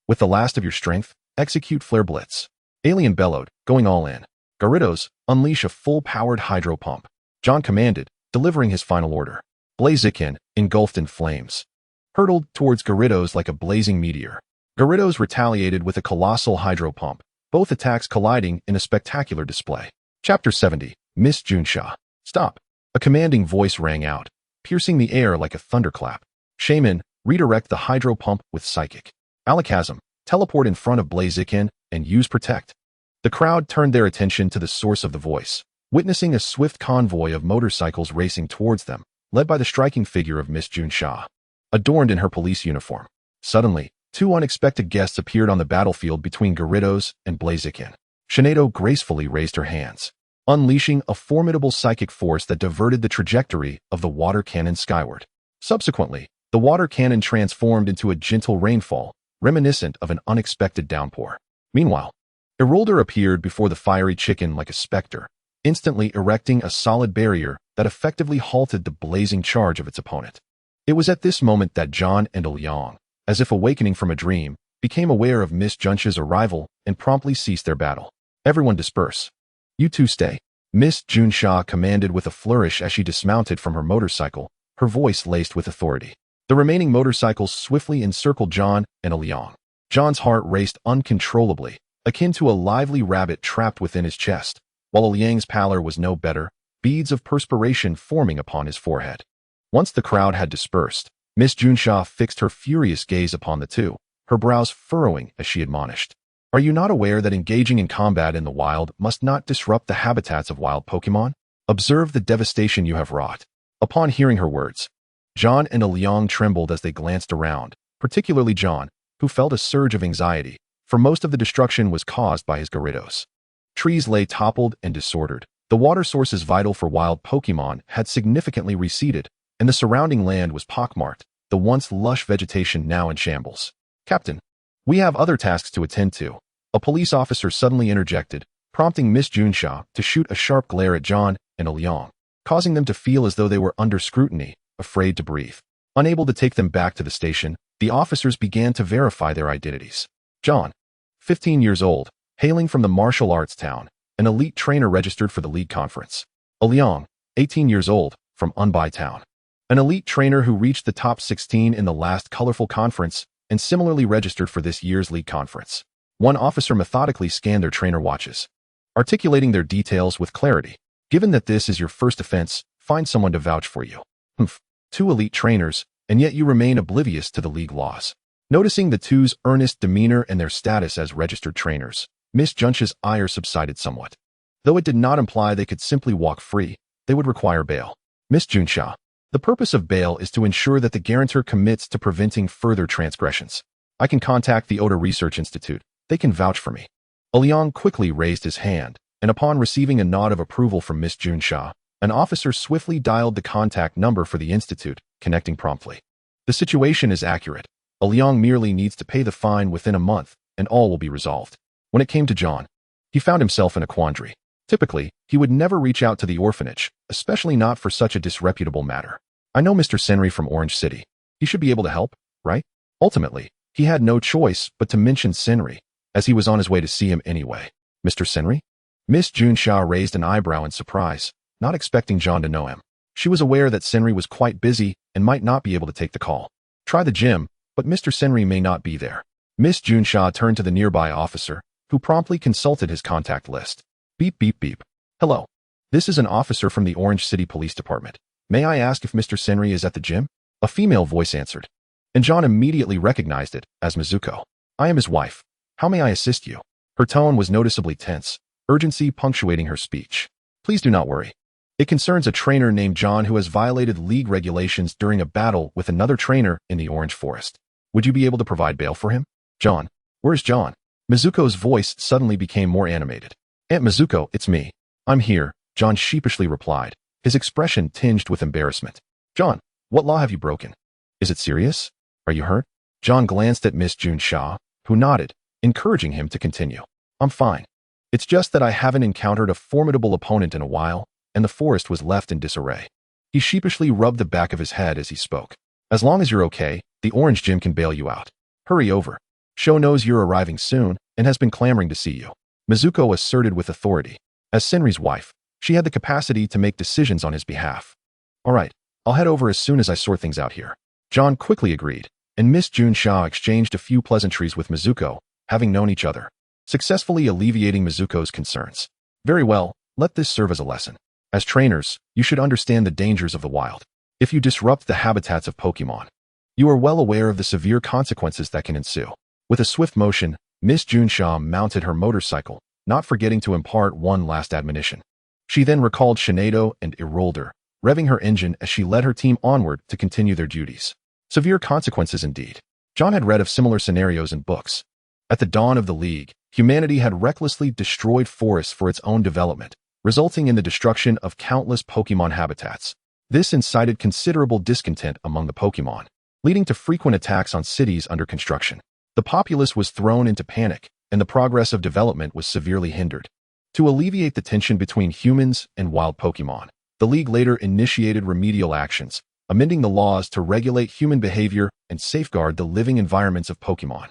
with the last of your strength, execute Flare Blitz. Alien bellowed, going all in. Gyarados, unleash a full-powered Hydro Pump. John commanded, delivering his final order. Blaziken, engulfed in flames, hurtled towards Gyarados like a blazing meteor. Gyarados retaliated with a colossal Hydro Pump, both attacks colliding in a spectacular display. Chapter 70, Miss Junsha. Stop. A commanding voice rang out, piercing the air like a thunderclap. Shaman, redirect the Hydro Pump with Psychic. Alakazam, teleport in front of Blaziken and use Protect. The crowd turned their attention to the source of the voice, witnessing a swift convoy of motorcycles racing towards them, led by the striking figure of Miss Junsha, adorned in her police uniform. Suddenly, two unexpected guests appeared on the battlefield between Gyarados and Blaziken. Shinado gracefully raised her hands, unleashing a formidable psychic force that diverted the trajectory of the water cannon skyward. Subsequently, the water cannon transformed into a gentle rainfall, reminiscent of an unexpected downpour. Meanwhile, Erolder appeared before the fiery chicken like a specter, instantly erecting a solid barrier that effectively halted the blazing charge of its opponent. It was at this moment that John and Liang, as if awakening from a dream, became aware of Miss Junsha's arrival and promptly ceased their battle. Everyone disperse. You two stay. Miss Junsha commanded with a flourish as she dismounted from her motorcycle, her voice laced with authority. The remaining motorcycles swiftly encircled John and Liang. John's heart raced uncontrollably, akin to a lively rabbit trapped within his chest, while Liang's pallor was no better, beads of perspiration forming upon his forehead. Once the crowd had dispersed, Miss Junsha fixed her furious gaze upon the two, her brows furrowing as she admonished. Are you not aware that engaging in combat in the wild must not disrupt the habitats of wild Pokémon? Observe the devastation you have wrought. Upon hearing her words, John and Liang trembled as they glanced around, particularly John, who felt a surge of anxiety, for most of the destruction was caused by his Gyarados. Trees lay toppled and disordered. The water sources vital for wild Pokémon had significantly receded, and the surrounding land was pockmarked, the once lush vegetation now in shambles. Captain, we have other tasks to attend to. A police officer suddenly interjected, prompting Miss Junsha to shoot a sharp glare at John and Liang, causing them to feel as though they were under scrutiny, afraid to breathe. Unable to take them back to the station, the officers began to verify their identities. John, 15 years old, hailing from the martial arts town, an elite trainer registered for the league conference. Liang, 18 years old, from Unbai town, an elite trainer who reached the top 16 in the last colorful conference and similarly registered for this year's league conference. One officer methodically scanned their trainer watches, articulating their details with clarity. Given that this is your first offense, find someone to vouch for you. Two elite trainers, and yet you remain oblivious to the league laws. Noticing the two's earnest demeanor and their status as registered trainers, Miss Junsha's ire subsided somewhat. Though it did not imply they could simply walk free, they would require bail. Miss Junsha, the purpose of bail is to ensure that the guarantor commits to preventing further transgressions. I can contact the Oda Research Institute. They can vouch for me. Liang quickly raised his hand, and upon receiving a nod of approval from Miss Junsha, an officer swiftly dialed the contact number for the institute, connecting promptly. The situation is accurate. Liang merely needs to pay the fine within a month, and all will be resolved. When it came to John, he found himself in a quandary. Typically, he would never reach out to the orphanage, especially not for such a disreputable matter. I know Mr. Senri from Orange City. He should be able to help, right? Ultimately, he had no choice but to mention Senri, as he was on his way to see him anyway. Mr. Senri? Miss Junsha raised an eyebrow in surprise, not expecting John to know him. She was aware that Senri was quite busy and might not be able to take the call. Try the gym, but Mr. Senri may not be there. Miss Junsha turned to the nearby officer, who promptly consulted his contact list. Beep, beep, beep. Hello. This is an officer from the Orange City Police Department. May I ask if Mr. Senri is at the gym? A female voice answered, and John immediately recognized it as Mizuko. I am his wife. How may I assist you? Her tone was noticeably tense, urgency punctuating her speech. Please do not worry. It concerns a trainer named John who has violated league regulations during a battle with another trainer in the Orange Forest. Would you be able to provide bail for him? John. Where's John? Mizuko's voice suddenly became more animated. Aunt Mizuko, it's me. I'm here, John sheepishly replied, his expression tinged with embarrassment. John, what law have you broken? Is it serious? Are you hurt? John glanced at Miss Junsha, who nodded, encouraging him to continue. I'm fine. It's just that I haven't encountered a formidable opponent in a while, and the forest was left in disarray. He sheepishly rubbed the back of his head as he spoke. As long as you're okay, the Orange Gym can bail you out. Hurry over. Sho knows you're arriving soon and has been clamoring to see you. Mizuko asserted with authority. As Senri's wife, she had the capacity to make decisions on his behalf. All right, I'll head over as soon as I sort things out here. John quickly agreed, and Miss Junsha exchanged a few pleasantries with Mizuko, having known each other, successfully alleviating Mizuko's concerns. Very well, let this serve as a lesson. As trainers, you should understand the dangers of the wild. If you disrupt the habitats of Pokémon, you are well aware of the severe consequences that can ensue. With a swift motion, Miss Junsha mounted her motorcycle, not forgetting to impart one last admonition. She then recalled Shinado and Erolder, revving her engine as she led her team onward to continue their duties. Severe consequences indeed. John had read of similar scenarios in books. At the dawn of the League, humanity had recklessly destroyed forests for its own development, resulting in the destruction of countless Pokémon habitats. This incited considerable discontent among the Pokémon, leading to frequent attacks on cities under construction. The populace was thrown into panic, and the progress of development was severely hindered. To alleviate the tension between humans and wild Pokémon, the League later initiated remedial actions, amending the laws to regulate human behavior and safeguard the living environments of Pokémon,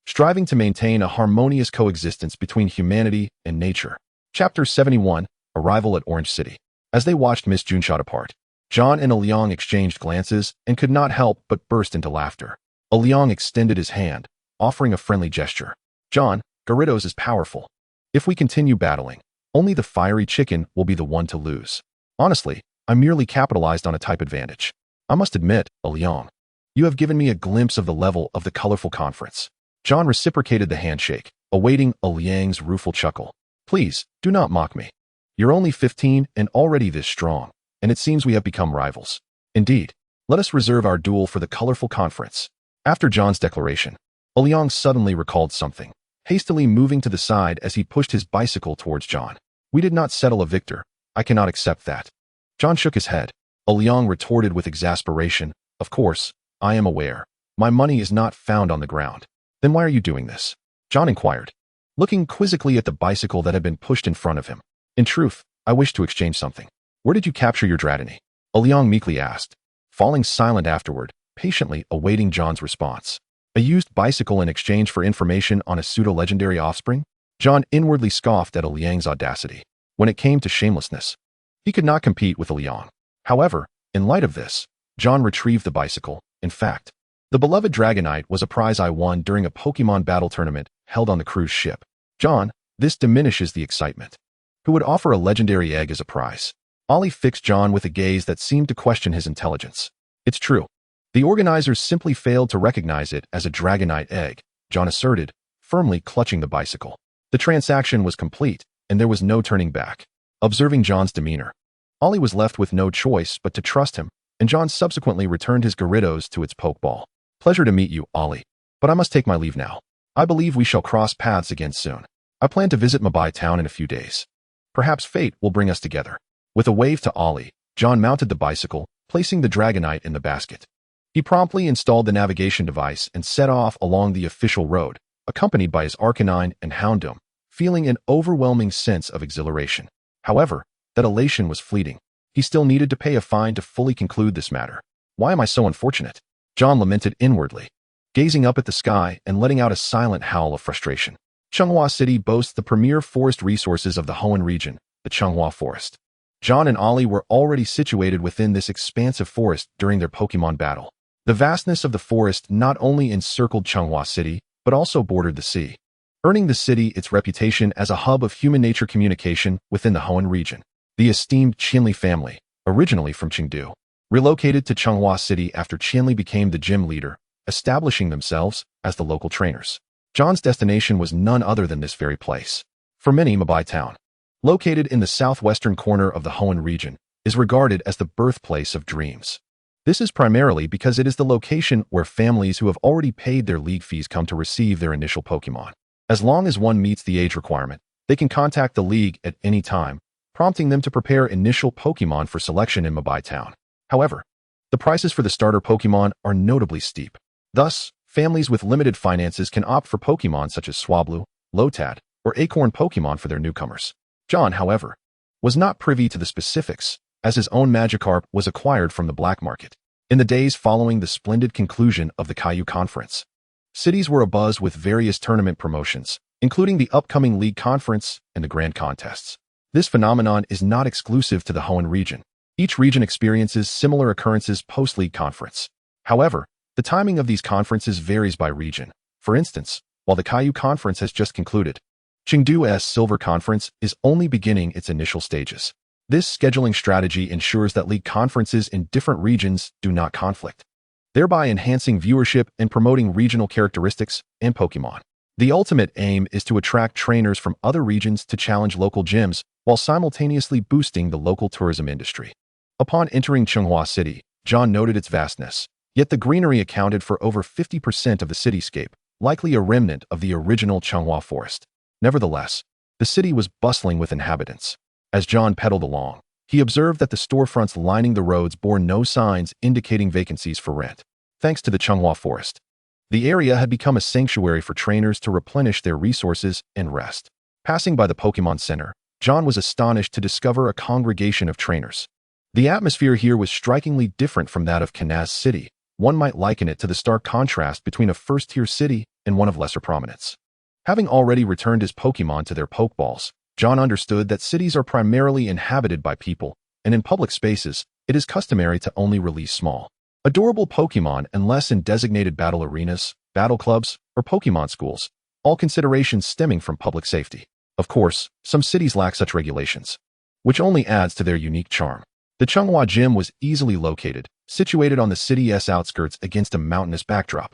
striving to maintain a harmonious coexistence between humanity and nature. Chapter 71, Arrival at Orange City. As they watched Miss Juneshot depart, John and Liang exchanged glances and could not help but burst into laughter. Liang extended his hand, offering a friendly gesture. John, Gyarados is powerful. If we continue battling, only the fiery chicken will be the one to lose. Honestly, I merely capitalized on a type advantage. I must admit, Liang, you have given me a glimpse of the level of the colorful conference. John reciprocated the handshake, awaiting Liang's rueful chuckle. Please, do not mock me. You're only 15 and already this strong, and it seems we have become rivals. Indeed, let us reserve our duel for the colorful conference. After John's declaration, Liang suddenly recalled something, hastily moving to the side as he pushed his bicycle towards John. We did not settle a victor. I cannot accept that. John shook his head. Liang retorted with exasperation. Of course, I am aware. My money is not found on the ground. Then why are you doing this? John inquired, looking quizzically at the bicycle that had been pushed in front of him. In truth, I wish to exchange something. Where did you capture your Dratini? Liang meekly asked, falling silent afterward, patiently awaiting John's response. A used bicycle in exchange for information on a pseudo-legendary offspring? John inwardly scoffed at Liang's audacity. When it came to shamelessness, he could not compete with Liang. However, in light of this, John retrieved the bicycle. In fact, the beloved Dragonite was a prize I won during a Pokémon battle tournament held on the cruise ship. John, this diminishes the excitement. Who would offer a legendary egg as a prize? Ollie fixed John with a gaze that seemed to question his intelligence. It's true. The organizers simply failed to recognize it as a Dragonite egg, John asserted, firmly clutching the bicycle. The transaction was complete, and there was no turning back. Observing John's demeanor, Ollie was left with no choice but to trust him, and John subsequently returned his Gyarados to its Pokeball. Pleasure to meet you, Ollie. But I must take my leave now. I believe we shall cross paths again soon. I plan to visit Mabai Town in a few days. Perhaps fate will bring us together. With a wave to Ollie, John mounted the bicycle, placing the Dragonite in the basket. He promptly installed the navigation device and set off along the official road, accompanied by his Arcanine and Houndoom, feeling an overwhelming sense of exhilaration. However, that elation was fleeting. He still needed to pay a fine to fully conclude this matter. Why am I so unfortunate? John lamented inwardly, gazing up at the sky and letting out a silent howl of frustration. Changhua City boasts the premier forest resources of the Hoenn region, the Changhua Forest. John and Ollie were already situated within this expansive forest during their Pokémon battle. The vastness of the forest not only encircled Changhua City, but also bordered the sea, earning the city its reputation as a hub of human-nature communication within the Hoenn region. The esteemed Qianli family, originally from Chengdu, relocated to Changhua City after Qianli became the gym leader, establishing themselves as the local trainers. John's destination was none other than this very place. For many, Mabai Town, located in the southwestern corner of the Hoenn region, is regarded as the birthplace of dreams. This is primarily because it is the location where families who have already paid their league fees come to receive their initial Pokémon. As long as one meets the age requirement, they can contact the league at any time, prompting them to prepare initial Pokémon for selection in Mabai Town. However, the prices for the starter Pokémon are notably steep. Thus, families with limited finances can opt for Pokémon such as Swablu, Lotad, or Acorn Pokémon for their newcomers. John, however, was not privy to the specifics, as his own Magikarp was acquired from the black market. In the days following the splendid conclusion of the Caillou Conference, cities were abuzz with various tournament promotions, including the upcoming League Conference and the Grand Contests. This phenomenon is not exclusive to the Hoenn region. Each region experiences similar occurrences post-League Conference. However, the timing of these conferences varies by region. For instance, while the Caillou Conference has just concluded, Chengdu's Silver Conference is only beginning its initial stages. This scheduling strategy ensures that league conferences in different regions do not conflict, thereby enhancing viewership and promoting regional characteristics and Pokémon. The ultimate aim is to attract trainers from other regions to challenge local gyms while simultaneously boosting the local tourism industry. Upon entering Changhua City, John noted its vastness. Yet the greenery accounted for over 50% of the cityscape, likely a remnant of the original Changhua forest. Nevertheless, the city was bustling with inhabitants. As John pedaled along, he observed that the storefronts lining the roads bore no signs indicating vacancies for rent. Thanks to the Changhua forest, the area had become a sanctuary for trainers to replenish their resources and rest. Passing by the Pokémon Center, John was astonished to discover a congregation of trainers. The atmosphere here was strikingly different from that of Kanaz City. One might liken it to the stark contrast between a first-tier city and one of lesser prominence. Having already returned his Pokémon to their Pokeballs, John understood that cities are primarily inhabited by people, and in public spaces, it is customary to only release small, adorable Pokémon unless in designated battle arenas, battle clubs, or Pokémon schools, all considerations stemming from public safety. Of course, some cities lack such regulations, which only adds to their unique charm. The Changhua Gym was easily located, situated on the city's outskirts against a mountainous backdrop.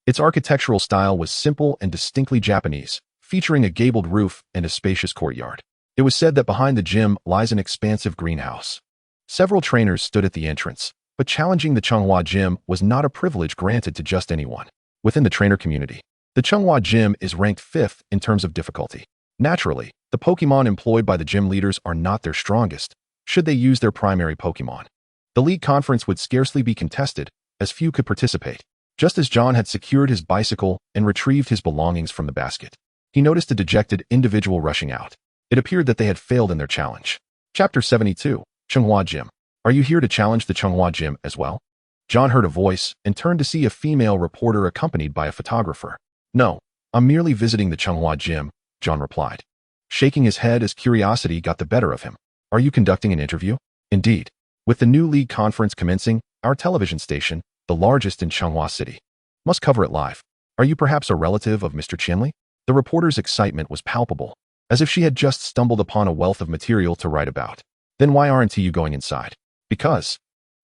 Its architectural style was simple and distinctly Japanese, featuring a gabled roof and a spacious courtyard. It was said that behind the gym lies an expansive greenhouse. Several trainers stood at the entrance, but challenging the Changhua Gym was not a privilege granted to just anyone. Within the trainer community, the Changhua Gym is ranked 5th in terms of difficulty. Naturally, the Pokémon employed by the gym leaders are not their strongest, should they use their primary Pokémon. The league conference would scarcely be contested, as few could participate. Just as John had secured his bicycle and retrieved his belongings from the basket, he noticed a dejected individual rushing out. It appeared that they had failed in their challenge. Chapter 72, Changhua Gym. Are you here to challenge the Changhua Gym as well? John heard a voice and turned to see a female reporter accompanied by a photographer. No, I'm merely visiting the Changhua Gym, John replied, shaking his head as curiosity got the better of him. Are you conducting an interview? Indeed. With the new league conference commencing, our television station, the largest in Changhua City, must cover it live. Are you perhaps a relative of Mr. Chinley? The reporter's excitement was palpable, as if she had just stumbled upon a wealth of material to write about. Then why aren't you going inside? Because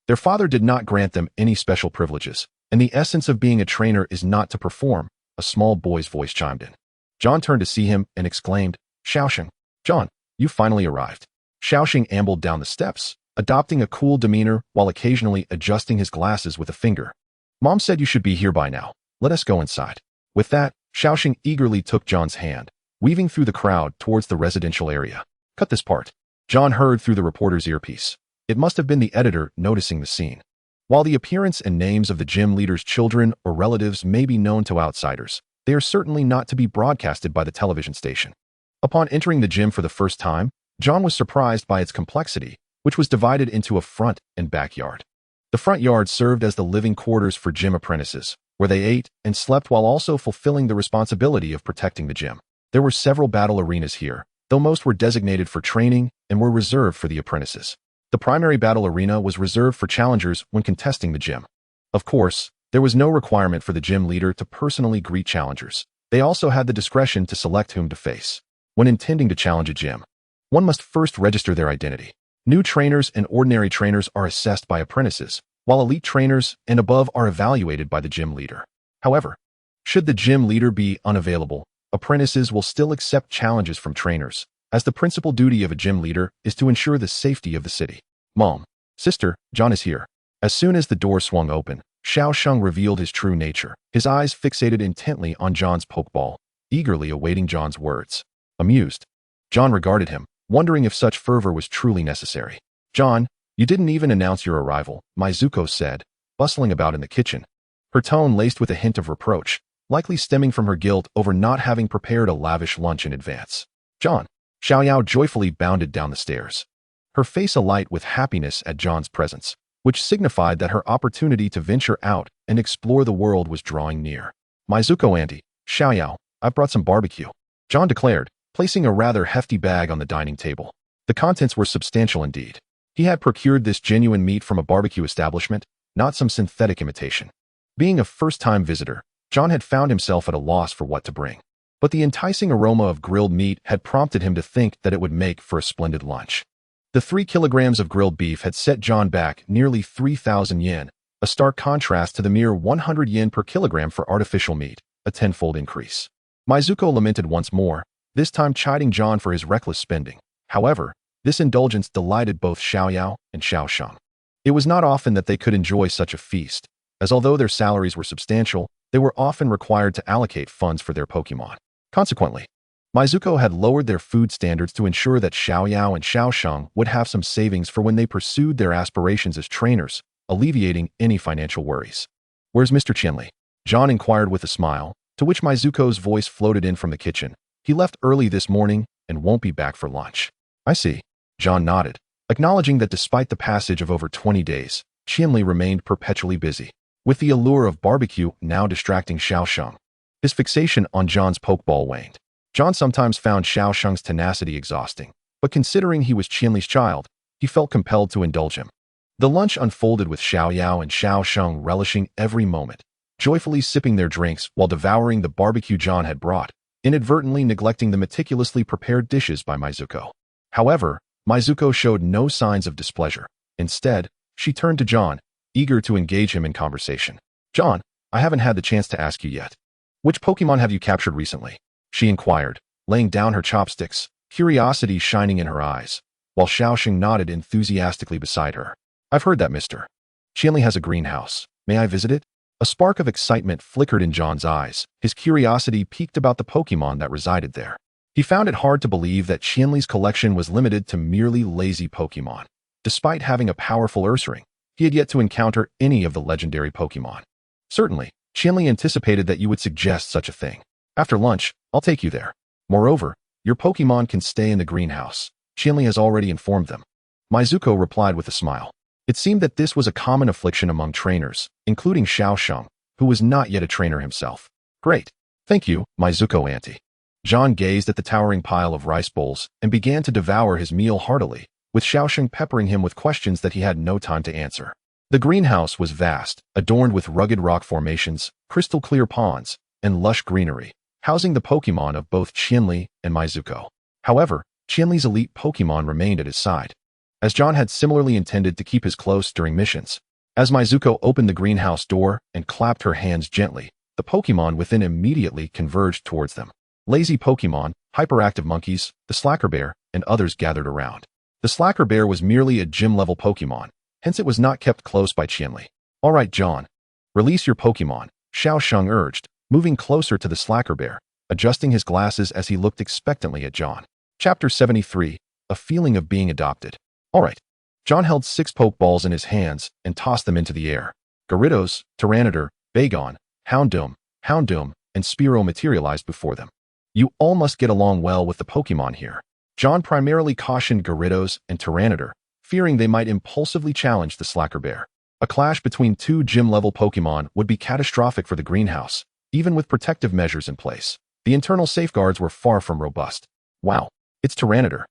their father did not grant them any special privileges, and the essence of being a trainer is not to perform, a small boy's voice chimed in. John turned to see him and exclaimed, Xiaosheng, John, you finally arrived. Xiaosheng ambled down the steps, adopting a cool demeanor while occasionally adjusting his glasses with a finger. Mom said you should be here by now. Let us go inside. With that, Xiaosheng eagerly took John's hand, weaving through the crowd towards the residential area. Cut this part. John heard through the reporter's earpiece. It must have been the editor noticing the scene. While the appearance and names of the gym leader's children or relatives may be known to outsiders, they are certainly not to be broadcasted by the television station. Upon entering the gym for the first time, John was surprised by its complexity, which was divided into a front and backyard. The front yard served as the living quarters for gym apprentices, where they ate and slept while also fulfilling the responsibility of protecting the gym. There were several battle arenas here, though most were designated for training and were reserved for the apprentices. The primary battle arena was reserved for challengers when contesting the gym. Of course, there was no requirement for the gym leader to personally greet challengers. They also had the discretion to select whom to face. When intending to challenge a gym, one must first register their identity. New trainers and ordinary trainers are assessed by apprentices, while elite trainers and above are evaluated by the gym leader. However, should the gym leader be unavailable, apprentices will still accept challenges from trainers, as the principal duty of a gym leader is to ensure the safety of the city. Mom, sister, John is here. As soon as the door swung open, Xiaosheng revealed his true nature, his eyes fixated intently on John's Pokeball, eagerly awaiting John's words. Amused, John regarded him, wondering if such fervor was truly necessary. John, you didn't even announce your arrival, Mizuko said, bustling about in the kitchen, her tone laced with a hint of reproach, likely stemming from her guilt over not having prepared a lavish lunch in advance. John, Xiaoyao joyfully bounded down the stairs, her face alight with happiness at John's presence, which signified that her opportunity to venture out and explore the world was drawing near. Mizuko auntie, Xiaoyao, I've brought some barbecue, John declared, placing a rather hefty bag on the dining table. The contents were substantial indeed. He had procured this genuine meat from a barbecue establishment, not some synthetic imitation. Being a first-time visitor, John had found himself at a loss for what to bring. But the enticing aroma of grilled meat had prompted him to think that it would make for a splendid lunch. The 3 kilograms of grilled beef had set John back nearly 3,000 yen, a stark contrast to the mere 100 yen per kilogram for artificial meat, a tenfold increase. Mizuko lamented once more, this time chiding John for his reckless spending. However, this indulgence delighted both Xiaoyao and Xiaosheng. It was not often that they could enjoy such a feast, as although their salaries were substantial, they were often required to allocate funds for their Pokémon. Consequently, Mizuko had lowered their food standards to ensure that Xiaoyao and Xiaosheng would have some savings for when they pursued their aspirations as trainers, alleviating any financial worries. "Where's Mr. Qianli?" John inquired with a smile, to which Mizuko's voice floated in from the kitchen. "He left early this morning and won't be back for lunch." "I see." John nodded, acknowledging that despite the passage of over 20 days, Qianli remained perpetually busy, with the allure of barbecue now distracting Xiaosheng. His fixation on John's Pokeball waned. John sometimes found Xiaosheng's tenacity exhausting, but considering he was Qianli's child, he felt compelled to indulge him. The lunch unfolded with Xiaoyao and Xiaosheng relishing every moment, joyfully sipping their drinks while devouring the barbecue John had brought, inadvertently neglecting the meticulously prepared dishes by Mizuko. However, Mizuko showed no signs of displeasure. Instead, she turned to John, eager to engage him in conversation. "John, I haven't had the chance to ask you yet. Which Pokemon have you captured recently?" she inquired, laying down her chopsticks, curiosity shining in her eyes, while Xiaosheng nodded enthusiastically beside her. "I've heard that Mr. Qianli has a greenhouse. May I visit it?" A spark of excitement flickered in John's eyes. His curiosity piqued about the Pokemon that resided there. He found it hard to believe that Qianli's collection was limited to merely lazy Pokemon. Despite having a powerful Ursaring, he had yet to encounter any of the legendary Pokemon. "Certainly, Qianli anticipated that you would suggest such a thing. After lunch, I'll take you there. Moreover, your Pokemon can stay in the greenhouse. Qianli has already informed them." Mizuko replied with a smile. It seemed that this was a common affliction among trainers, including Xiaosheng, who was not yet a trainer himself. "Great. Thank you, Mizuko Auntie." John gazed at the towering pile of rice bowls and began to devour his meal heartily, with Xiaosheng peppering him with questions that he had no time to answer. The greenhouse was vast, adorned with rugged rock formations, crystal-clear ponds, and lush greenery, housing the Pokemon of both Qianli and Mizuko. However, Qianli's elite Pokemon remained at his side, as John had similarly intended to keep his close during missions. As Mizuko opened the greenhouse door and clapped her hands gently, the Pokemon within immediately converged towards them. Lazy Pokemon, hyperactive monkeys, the Slacker Bear, and others gathered around. The Slacker Bear was merely a gym-level Pokemon, hence it was not kept close by Qianli. "All right, John. Release your Pokemon," Xiaosheng urged, moving closer to the Slacker Bear, adjusting his glasses as he looked expectantly at John. Chapter 73, A Feeling of Being Adopted. "All right." John held 6 Pokeballs in his hands and tossed them into the air. Gyarados, Tyranitar, Bagon, Houndoom, and Spearow materialized before them. "You all must get along well with the Pokemon here." John primarily cautioned Gyarados and Tyranitar, fearing they might impulsively challenge the Slacker Bear. A clash between 2 gym-level Pokemon would be catastrophic for the greenhouse, even with protective measures in place. The internal safeguards were far from robust. "Wow, it's Tyranitar."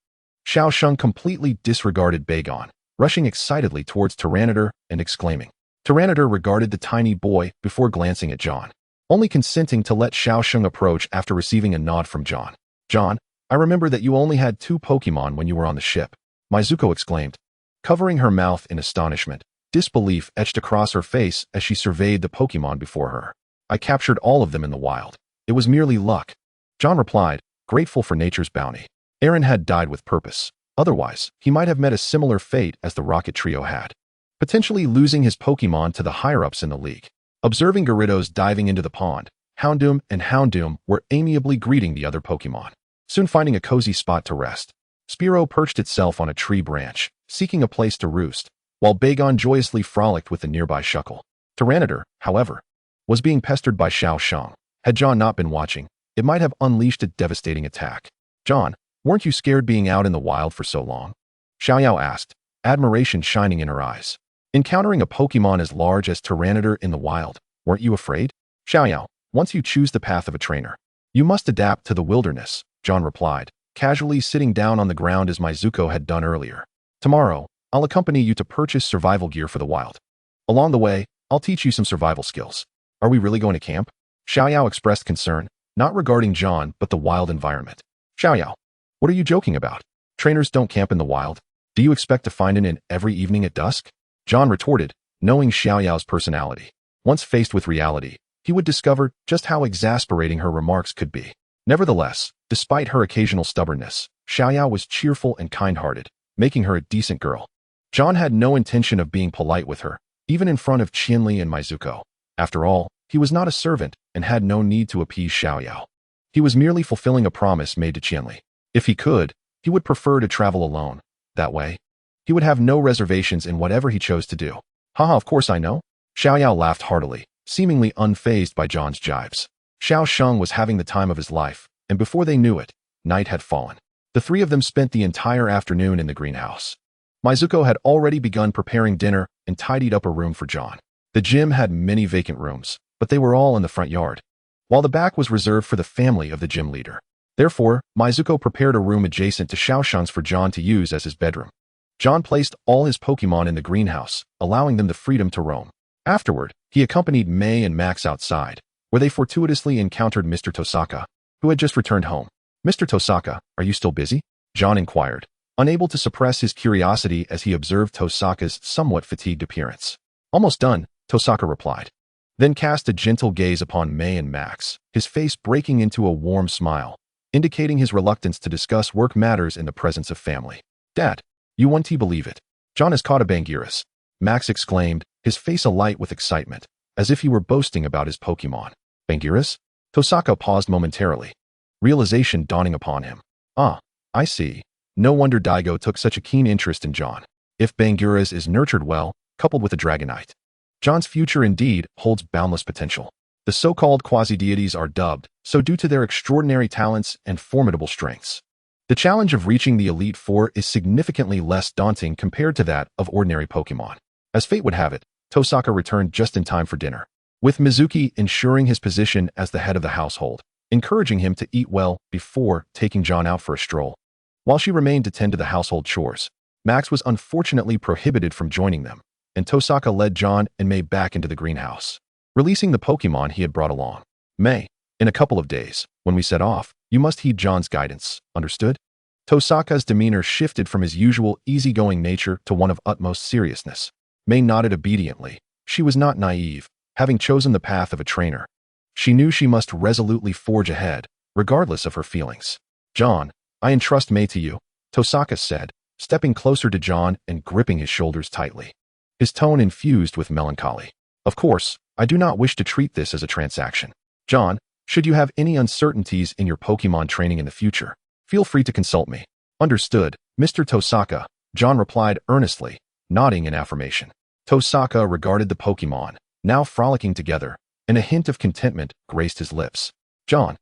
Xiaosheng completely disregarded Bagon, rushing excitedly towards Tyranitar and exclaiming. Tyranitar regarded the tiny boy before glancing at John, only consenting to let Xiaosheng approach after receiving a nod from John. "John, I remember that you only had 2 Pokemon when you were on the ship," Mizuko exclaimed, covering her mouth in astonishment. Disbelief etched across her face as she surveyed the Pokemon before her. "I captured all of them in the wild. It was merely luck," John replied, grateful for nature's bounty. Aaron had died with purpose. Otherwise, he might have met a similar fate as the Rocket Trio had, potentially losing his Pokemon to the higher-ups in the league. Observing Gyarados diving into the pond, Houndoom were amiably greeting the other Pokemon, soon finding a cozy spot to rest. Spearow perched itself on a tree branch, seeking a place to roost, while Bagon joyously frolicked with the nearby Shuckle. Tyranitar, however, was being pestered by Xiaosheng. Had John not been watching, it might have unleashed a devastating attack. "John, weren't you scared being out in the wild for so long?" Xiaoyao asked, admiration shining in her eyes. "Encountering a Pokemon as large as Tyranitar in the wild, weren't you afraid?" "Xiaoyao, once you choose the path of a trainer, you must adapt to the wilderness," John replied, casually sitting down on the ground as Mizuko had done earlier. "Tomorrow, I'll accompany you to purchase survival gear for the wild. Along the way, I'll teach you some survival skills." "Are we really going to camp?" Xiaoyao expressed concern, not regarding John but the wild environment. "Xiaoyao, what are you joking about? Trainers don't camp in the wild. Do you expect to find an inn every evening at dusk?" John retorted, knowing Xiaoyao's personality. Once faced with reality, he would discover just how exasperating her remarks could be. Nevertheless, despite her occasional stubbornness, Xiaoyao was cheerful and kind-hearted, making her a decent girl. John had no intention of being polite with her, even in front of Qianli and Mizuko. After all, he was not a servant and had no need to appease Xiaoyao. He was merely fulfilling a promise made to Qianli. If he could, he would prefer to travel alone. That way, he would have no reservations in whatever he chose to do. Haha, of course I know. Xiaoyao laughed heartily, seemingly unfazed by John's jibes. Xiao Sheng was having the time of his life, and before they knew it, night had fallen. The three of them spent the entire afternoon in the greenhouse. Mizuko had already begun preparing dinner and tidied up a room for John. The gym had many vacant rooms, but they were all in the front yard, while the back was reserved for the family of the gym leader. Therefore, Mizuko prepared a room adjacent to Xiao Sheng's for John to use as his bedroom. John placed all his Pokémon in the greenhouse, allowing them the freedom to roam. Afterward, he accompanied Mei and Max outside, where they fortuitously encountered Mr. Tosaka, who had just returned home. Mr. Tosaka, are you still busy? John inquired, unable to suppress his curiosity as he observed Tosaka's somewhat fatigued appearance. Almost done, Tosaka replied, then cast a gentle gaze upon Mei and Max, his face breaking into a warm smile, indicating his reluctance to discuss work matters in the presence of family. Dad, you won't believe it. John has caught a Bangiris, Max exclaimed, his face alight with excitement, as if he were boasting about his Pokémon. Bangiris? Tosaka paused momentarily, realization dawning upon him. Ah, I see. No wonder Daigo took such a keen interest in John. If Bangiris is nurtured well, coupled with a Dragonite, John's future indeed holds boundless potential. The so-called quasi-deities are dubbed so due to their extraordinary talents and formidable strengths. The challenge of reaching the Elite Four is significantly less daunting compared to that of ordinary Pokémon. As fate would have it, Tosaka returned just in time for dinner, with Mizuki ensuring his position as the head of the household, encouraging him to eat well before taking John out for a stroll. While she remained to tend to the household chores, Max was unfortunately prohibited from joining them, and Tosaka led John and Mei back into the greenhouse, releasing the Pokémon he had brought along. Mei, in a couple of days, when we set off, you must heed John's guidance, understood? Tosaka's demeanor shifted from his usual easygoing nature to one of utmost seriousness. Mei nodded obediently. She was not naive, having chosen the path of a trainer. She knew she must resolutely forge ahead, regardless of her feelings. John, I entrust Mei to you, Tosaka said, stepping closer to John and gripping his shoulders tightly. His tone infused with melancholy. Of course, I do not wish to treat this as a transaction. John, should you have any uncertainties in your Pokémon training in the future, feel free to consult me. Understood, Mr. Tosaka, John replied earnestly, nodding in affirmation. Tosaka regarded the Pokémon, now frolicking together, and a hint of contentment graced his lips. John,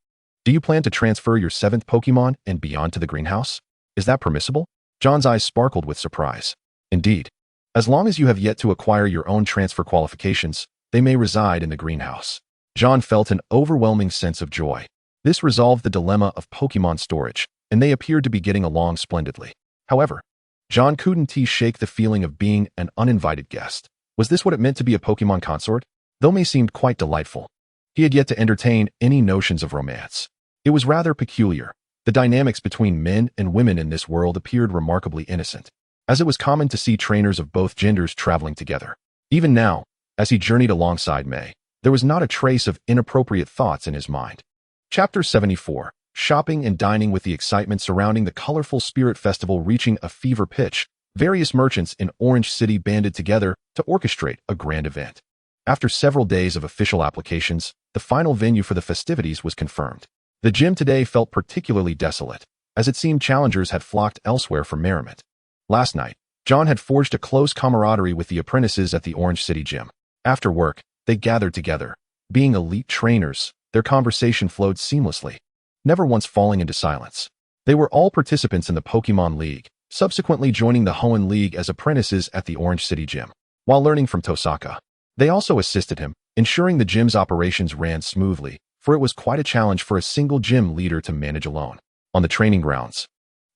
do you plan to transfer your 7th Pokémon and beyond to the greenhouse? Is that permissible? John's eyes sparkled with surprise. Indeed. As long as you have yet to acquire your own transfer qualifications, they may reside in the greenhouse. John felt an overwhelming sense of joy. This resolved the dilemma of Pokémon storage, and they appeared to be getting along splendidly. However, John couldn't shake the feeling of being an uninvited guest. Was this what it meant to be a Pokémon consort? Though Mei seemed quite delightful, he had yet to entertain any notions of romance. It was rather peculiar. The dynamics between men and women in this world appeared remarkably innocent, as it was common to see trainers of both genders traveling together. Even now, as he journeyed alongside Mei, there was not a trace of inappropriate thoughts in his mind. Chapter 74. Shopping and dining. With the excitement surrounding the colorful Spirit Festival reaching a fever pitch, various merchants in Orange City banded together to orchestrate a grand event. After several days of official applications, the final venue for the festivities was confirmed. The gym today felt particularly desolate, as it seemed challengers had flocked elsewhere for merriment. Last night, John had forged a close camaraderie with the apprentices at the Orange City gym. After work, they gathered together. Being elite trainers, their conversation flowed seamlessly, never once falling into silence. They were all participants in the Pokémon League, subsequently joining the Hoenn League as apprentices at the Orange City gym. While learning from Tosaka, they also assisted him, ensuring the gym's operations ran smoothly, for it was quite a challenge for a single gym leader to manage alone. On the training grounds,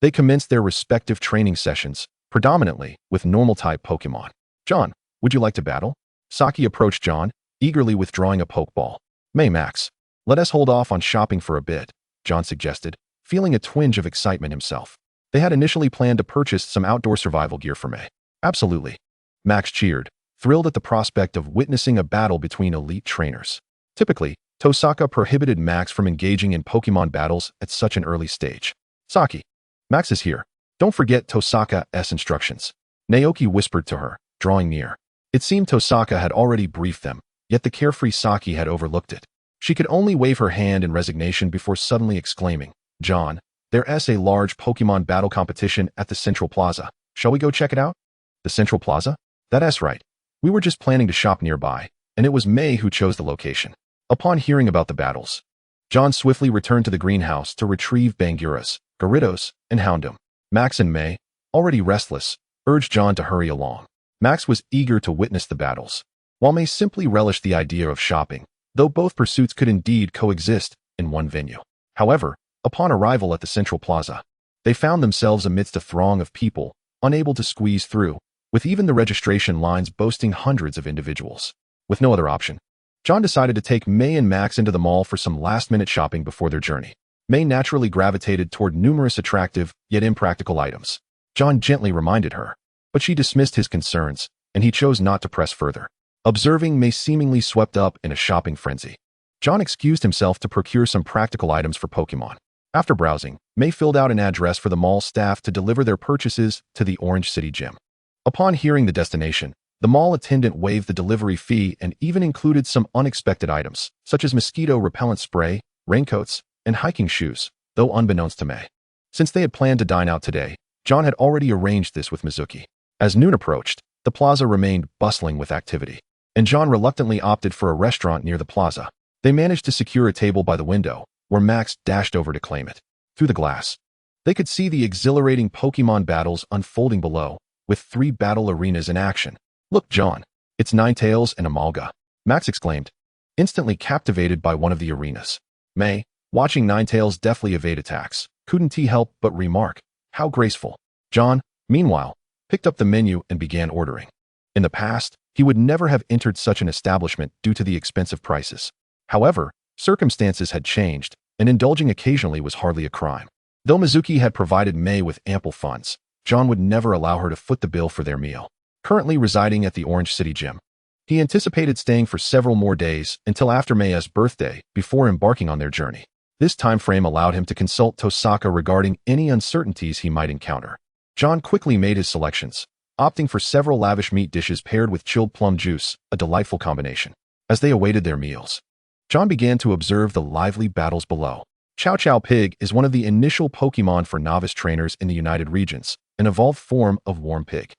they commenced their respective training sessions, predominantly with normal-type Pokémon. John, would you like to battle? Saki approached John, eagerly withdrawing a Pokeball. Mei, Max, let us hold off on shopping for a bit, John suggested, feeling a twinge of excitement himself. They had initially planned to purchase some outdoor survival gear for Mei. Absolutely. Max cheered, thrilled at the prospect of witnessing a battle between elite trainers. Typically, Tosaka prohibited Max from engaging in Pokémon battles at such an early stage. Saki, Max is here. Don't forget Tosaka's instructions. Naoki whispered to her, drawing near. It seemed Tosaka had already briefed them, yet the carefree Saki had overlooked it. She could only wave her hand in resignation before suddenly exclaiming, John, there's a large Pokémon battle competition at the Central Plaza. Shall we go check it out? The Central Plaza? That's right. We were just planning to shop nearby, and it was May who chose the location. Upon hearing about the battles, John swiftly returned to the greenhouse to retrieve Banguras, Gyarados, and Houndoom. Max and May, already restless, urged John to hurry along. Max was eager to witness the battles, while May simply relished the idea of shopping, though both pursuits could indeed coexist in one venue. However, upon arrival at the Central Plaza, they found themselves amidst a throng of people, unable to squeeze through, with even the registration lines boasting hundreds of individuals. With no other option, John decided to take May and Max into the mall for some last-minute shopping before their journey. May naturally gravitated toward numerous attractive, yet impractical items. John gently reminded her, but she dismissed his concerns, and he chose not to press further. Observing May seemingly swept up in a shopping frenzy, John excused himself to procure some practical items for Pokémon. After browsing, May filled out an address for the mall staff to deliver their purchases to the Orange City Gym. Upon hearing the destination, the mall attendant waived the delivery fee and even included some unexpected items, such as mosquito repellent spray, raincoats, and hiking shoes, though unbeknownst to May. Since they had planned to dine out today, John had already arranged this with Mizuki. As noon approached, the plaza remained bustling with activity, and John reluctantly opted for a restaurant near the plaza. They managed to secure a table by the window, where Max dashed over to claim it. Through the glass, they could see the exhilarating Pokémon battles unfolding below, with 3 battle arenas in action. Look, John, it's Ninetales and Amalga, Max exclaimed, instantly captivated by one of the arenas. May, watching Ninetales deftly evade attacks, couldn't help but remark, how graceful. John, meanwhile, picked up the menu and began ordering. In the past, he would never have entered such an establishment due to the expensive prices. However, circumstances had changed, and indulging occasionally was hardly a crime. Though Mizuki had provided May with ample funds, John would never allow her to foot the bill for their meal. Currently residing at the Orange City Gym, he anticipated staying for several more days until after Maya's birthday before embarking on their journey. This time frame allowed him to consult Tosaka regarding any uncertainties he might encounter. John quickly made his selections, opting for several lavish meat dishes paired with chilled plum juice, a delightful combination. As they awaited their meals, John began to observe the lively battles below. Chow Chow Pig is one of the initial Pokémon for novice trainers in the United Regions, an evolved form of Warm Pig.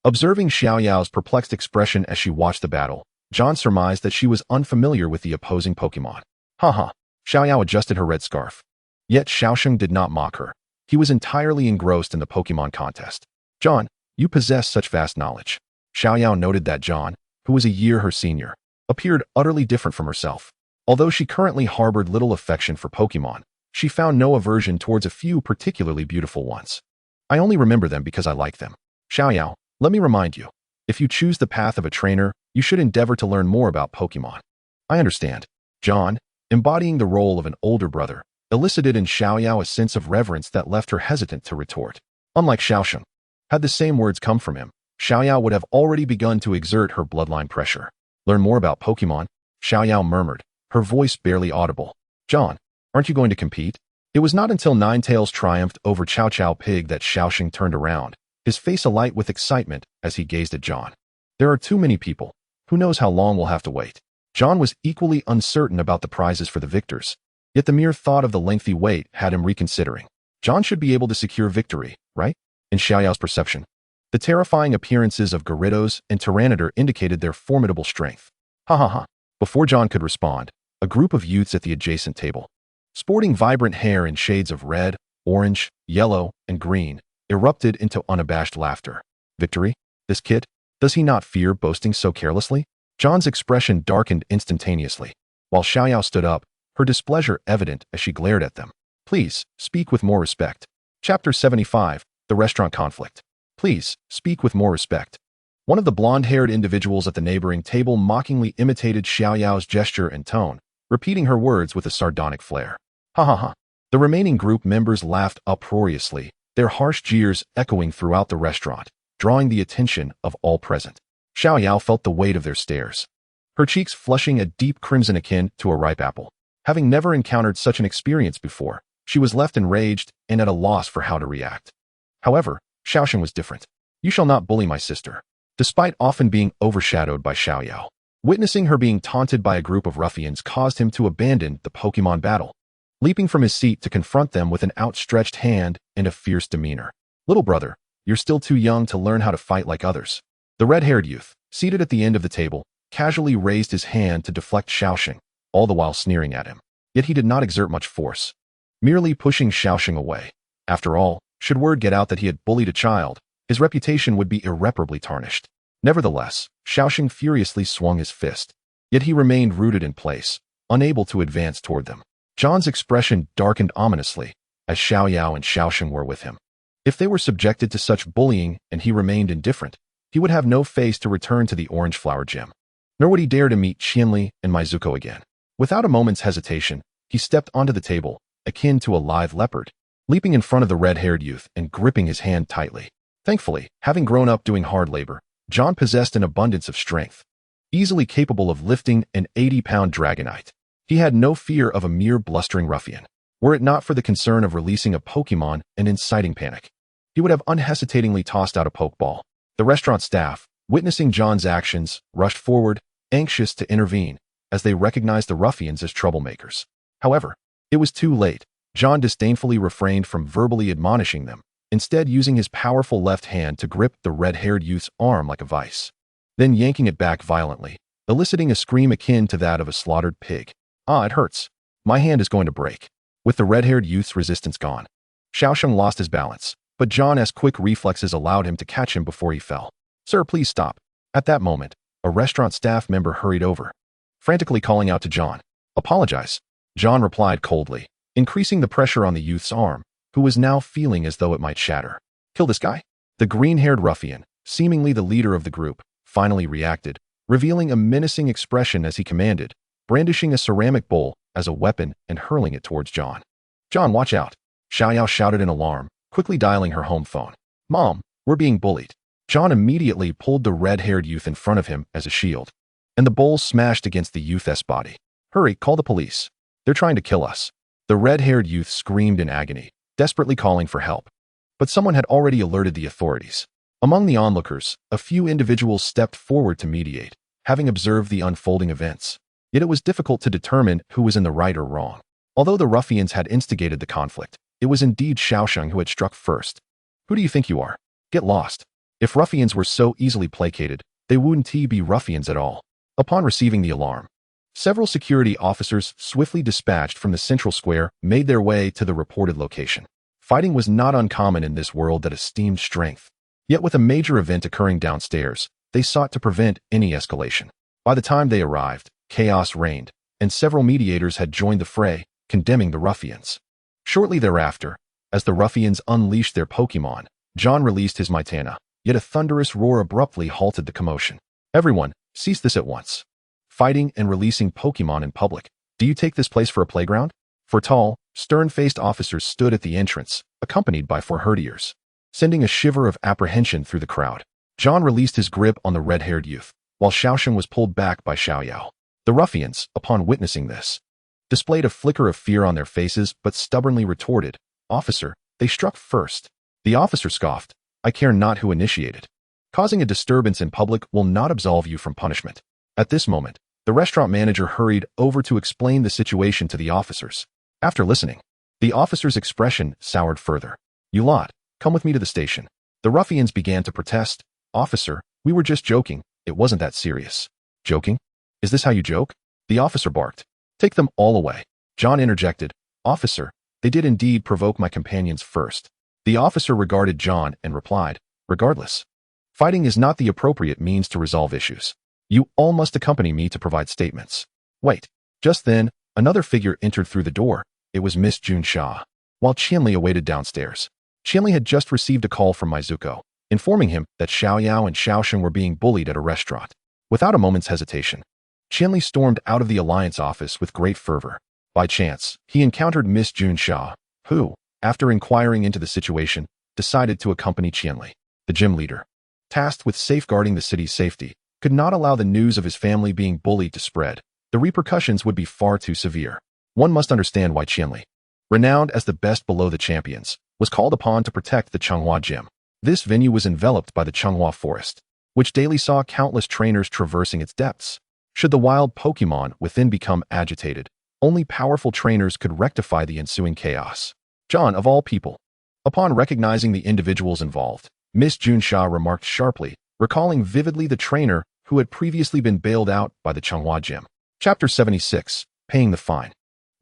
Observing Xiaoyao's perplexed expression as she watched the battle, John surmised that she was unfamiliar with the opposing Pokémon. Haha, Xiaoyao adjusted her red scarf. Yet Xiaosheng did not mock her. He was entirely engrossed in the Pokémon contest. John, you possess such vast knowledge. Xiaoyao noted that John, who was a year her senior, appeared utterly different from herself. Although she currently harbored little affection for Pokémon, she found no aversion towards a few particularly beautiful ones. I only remember them because I like them. Xiaoyao, let me remind you, if you choose the path of a trainer, you should endeavor to learn more about Pokémon. I understand. John, embodying the role of an older brother, elicited in Xiaoyao a sense of reverence that left her hesitant to retort. Unlike Xiaosheng, had the same words come from him, Xiaoyao would have already begun to exert her bloodline pressure. Learn more about Pokémon, Xiaoyao murmured, her voice barely audible. John, aren't you going to compete? It was not until Ninetales triumphed over Chow Chow Pig that Xiaosheng turned around, his face alight with excitement as he gazed at John. There are too many people. Who knows how long we'll have to wait? John was equally uncertain about the prizes for the victors, yet the mere thought of the lengthy wait had him reconsidering. John should be able to secure victory, right? In Xiaoyao's perception, the terrifying appearances of Gyarados and Tyranitar indicated their formidable strength. Ha ha ha. Before John could respond, a group of youths at the adjacent table, sporting vibrant hair in shades of red, orange, yellow, and green, erupted into unabashed laughter. Victory? This kid? Does he not fear boasting so carelessly? John's expression darkened instantaneously, while Xiaoyao stood up, her displeasure evident as she glared at them. Please, speak with more respect. Chapter 75, The Restaurant Conflict. Please, speak with more respect. One of the blonde-haired individuals at the neighboring table mockingly imitated Xiaoyao's gesture and tone, repeating her words with a sardonic flair. Ha ha ha. The remaining group members laughed uproariously, their harsh jeers echoing throughout the restaurant, drawing the attention of all present. Xiaoyao felt the weight of their stares, her cheeks flushing a deep crimson akin to a ripe apple. Having never encountered such an experience before, she was left enraged and at a loss for how to react. However, Xiaosheng was different. "You shall not bully my sister." Despite often being overshadowed by Xiaoyao, witnessing her being taunted by a group of ruffians caused him to abandon the Pokémon battle, leaping from his seat to confront them with an outstretched hand and a fierce demeanor. "Little brother, you're still too young to learn how to fight like others." The red-haired youth, seated at the end of the table, casually raised his hand to deflect Xiaoxing, all the while sneering at him. Yet he did not exert much force, merely pushing Xiaoxing away. After all, should word get out that he had bullied a child, his reputation would be irreparably tarnished. Nevertheless, Xiaoxing furiously swung his fist, yet he remained rooted in place, unable to advance toward them. John's expression darkened ominously, as Xiaoyao and Xiaoxing were with him. If they were subjected to such bullying and he remained indifferent, he would have no face to return to the Orange Flower Gym. Nor would he dare to meet Qianli and Mizuko again. Without a moment's hesitation, he stepped onto the table, akin to a live leopard, leaping in front of the red-haired youth and gripping his hand tightly. Thankfully, having grown up doing hard labor, John possessed an abundance of strength, easily capable of lifting an 80-pound Dragonite. He had no fear of a mere blustering ruffian. Were it not for the concern of releasing a Pokémon and inciting panic, he would have unhesitatingly tossed out a Pokeball. The restaurant staff, witnessing John's actions, rushed forward, anxious to intervene, as they recognized the ruffians as troublemakers. However, it was too late. John disdainfully refrained from verbally admonishing them, instead using his powerful left hand to grip the red-haired youth's arm like a vice, then yanking it back violently, eliciting a scream akin to that of a slaughtered pig. "Ah, it hurts. My hand is going to break." With the red-haired youth's resistance gone, Xiaoxing lost his balance, but John's quick reflexes allowed him to catch him before he fell. "Sir, please stop." At that moment, a restaurant staff member hurried over, frantically calling out to John. "Apologize." John replied coldly, increasing the pressure on the youth's arm, who was now feeling as though it might shatter. "Kill this guy?" The green-haired ruffian, seemingly the leader of the group, finally reacted, revealing a menacing expression as he commanded, brandishing a ceramic bowl as a weapon and hurling it towards John. "John, watch out!" Xiaoyao shouted in alarm, quickly dialing her home phone. "Mom, we're being bullied." John immediately pulled the red-haired youth in front of him as a shield, and the bowl smashed against the youth's body. "Hurry, call the police. They're trying to kill us." The red-haired youth screamed in agony, desperately calling for help. But someone had already alerted the authorities. Among the onlookers, a few individuals stepped forward to mediate, having observed the unfolding events. Yet it was difficult to determine who was in the right or wrong. Although the ruffians had instigated the conflict, it was indeed Xiaoxing who had struck first. "Who do you think you are? Get lost." If ruffians were so easily placated, they wouldn't be ruffians at all. Upon receiving the alarm, several security officers, swiftly dispatched from the central square, made their way to the reported location. Fighting was not uncommon in this world that esteemed strength. Yet with a major event occurring downstairs, they sought to prevent any escalation. By the time they arrived, chaos reigned, and several mediators had joined the fray, condemning the ruffians. Shortly thereafter, as the ruffians unleashed their Pokémon, John released his Mitana, yet a thunderous roar abruptly halted the commotion. "Everyone, cease this at once. Fighting and releasing Pokémon in public. Do you take this place for a playground?" Four tall, stern-faced officers stood at the entrance, accompanied by four herdiers, sending a shiver of apprehension through the crowd. John released his grip on the red-haired youth, while Xiaoxing was pulled back by Xiaoyao. The ruffians, upon witnessing this, displayed a flicker of fear on their faces but stubbornly retorted, "Officer, they struck first." The officer scoffed, "I care not who initiated. Causing a disturbance in public will not absolve you from punishment." At this moment, the restaurant manager hurried over to explain the situation to the officers. After listening, the officer's expression soured further. "You lot, come with me to the station." The ruffians began to protest. "Officer, we were just joking. It wasn't that serious." "Joking? Is this how you joke?" The officer barked. "Take them all away." John interjected, "Officer, they did indeed provoke my companions first." The officer regarded John and replied, "Regardless, fighting is not the appropriate means to resolve issues. You all must accompany me to provide statements." "Wait." Just then, another figure entered through the door. It was Miss June Xia. While Qianli awaited downstairs, Qianli had just received a call from Mizuko, informing him that Xiaoyao and Xiaoxing were being bullied at a restaurant. Without a moment's hesitation, Qianli stormed out of the Alliance office with great fervor. By chance, he encountered Miss June Xia, who, after inquiring into the situation, decided to accompany Qianli. The gym leader, tasked with safeguarding the city's safety, could not allow the news of his family being bullied to spread. The repercussions would be far too severe. One must understand why Qianli, renowned as the best below the champions, was called upon to protect the Changhua gym. This venue was enveloped by the Changhua Forest, which daily saw countless trainers traversing its depths. Should the wild Pokémon within become agitated, only powerful trainers could rectify the ensuing chaos. John, of all people. Upon recognizing the individuals involved, Miss Junsha remarked sharply, recalling vividly the trainer who had previously been bailed out by the Changhua Gym. Chapter 76. Paying the Fine.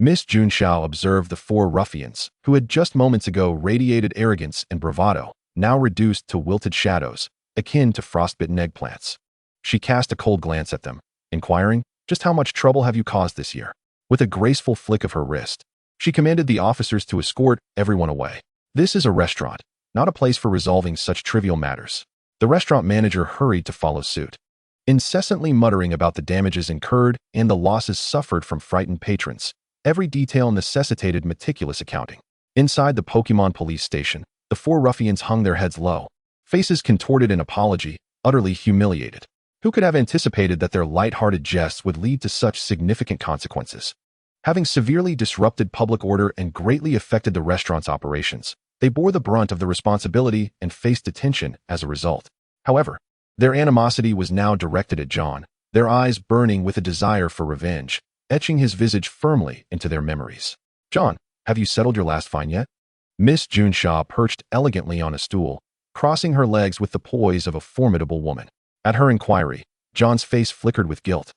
Miss Junsha observed the four ruffians, who had just moments ago radiated arrogance and bravado, now reduced to wilted shadows, akin to frostbitten eggplants. She cast a cold glance at them, inquiring, "Just how much trouble have you caused this year?" With a graceful flick of her wrist, she commanded the officers to escort everyone away. "This is a restaurant, not a place for resolving such trivial matters." The restaurant manager hurried to follow suit, incessantly muttering about the damages incurred and the losses suffered from frightened patrons. Every detail necessitated meticulous accounting. Inside the Pokémon police station, the four ruffians hung their heads low, faces contorted in apology, utterly humiliated. Who could have anticipated that their light-hearted jests would lead to such significant consequences? Having severely disrupted public order and greatly affected the restaurant's operations, they bore the brunt of the responsibility and faced detention as a result. However, their animosity was now directed at John, their eyes burning with a desire for revenge, etching his visage firmly into their memories. "John, have you settled your last fine yet?" Miss Junsha perched elegantly on a stool, crossing her legs with the poise of a formidable woman. At her inquiry, John's face flickered with guilt,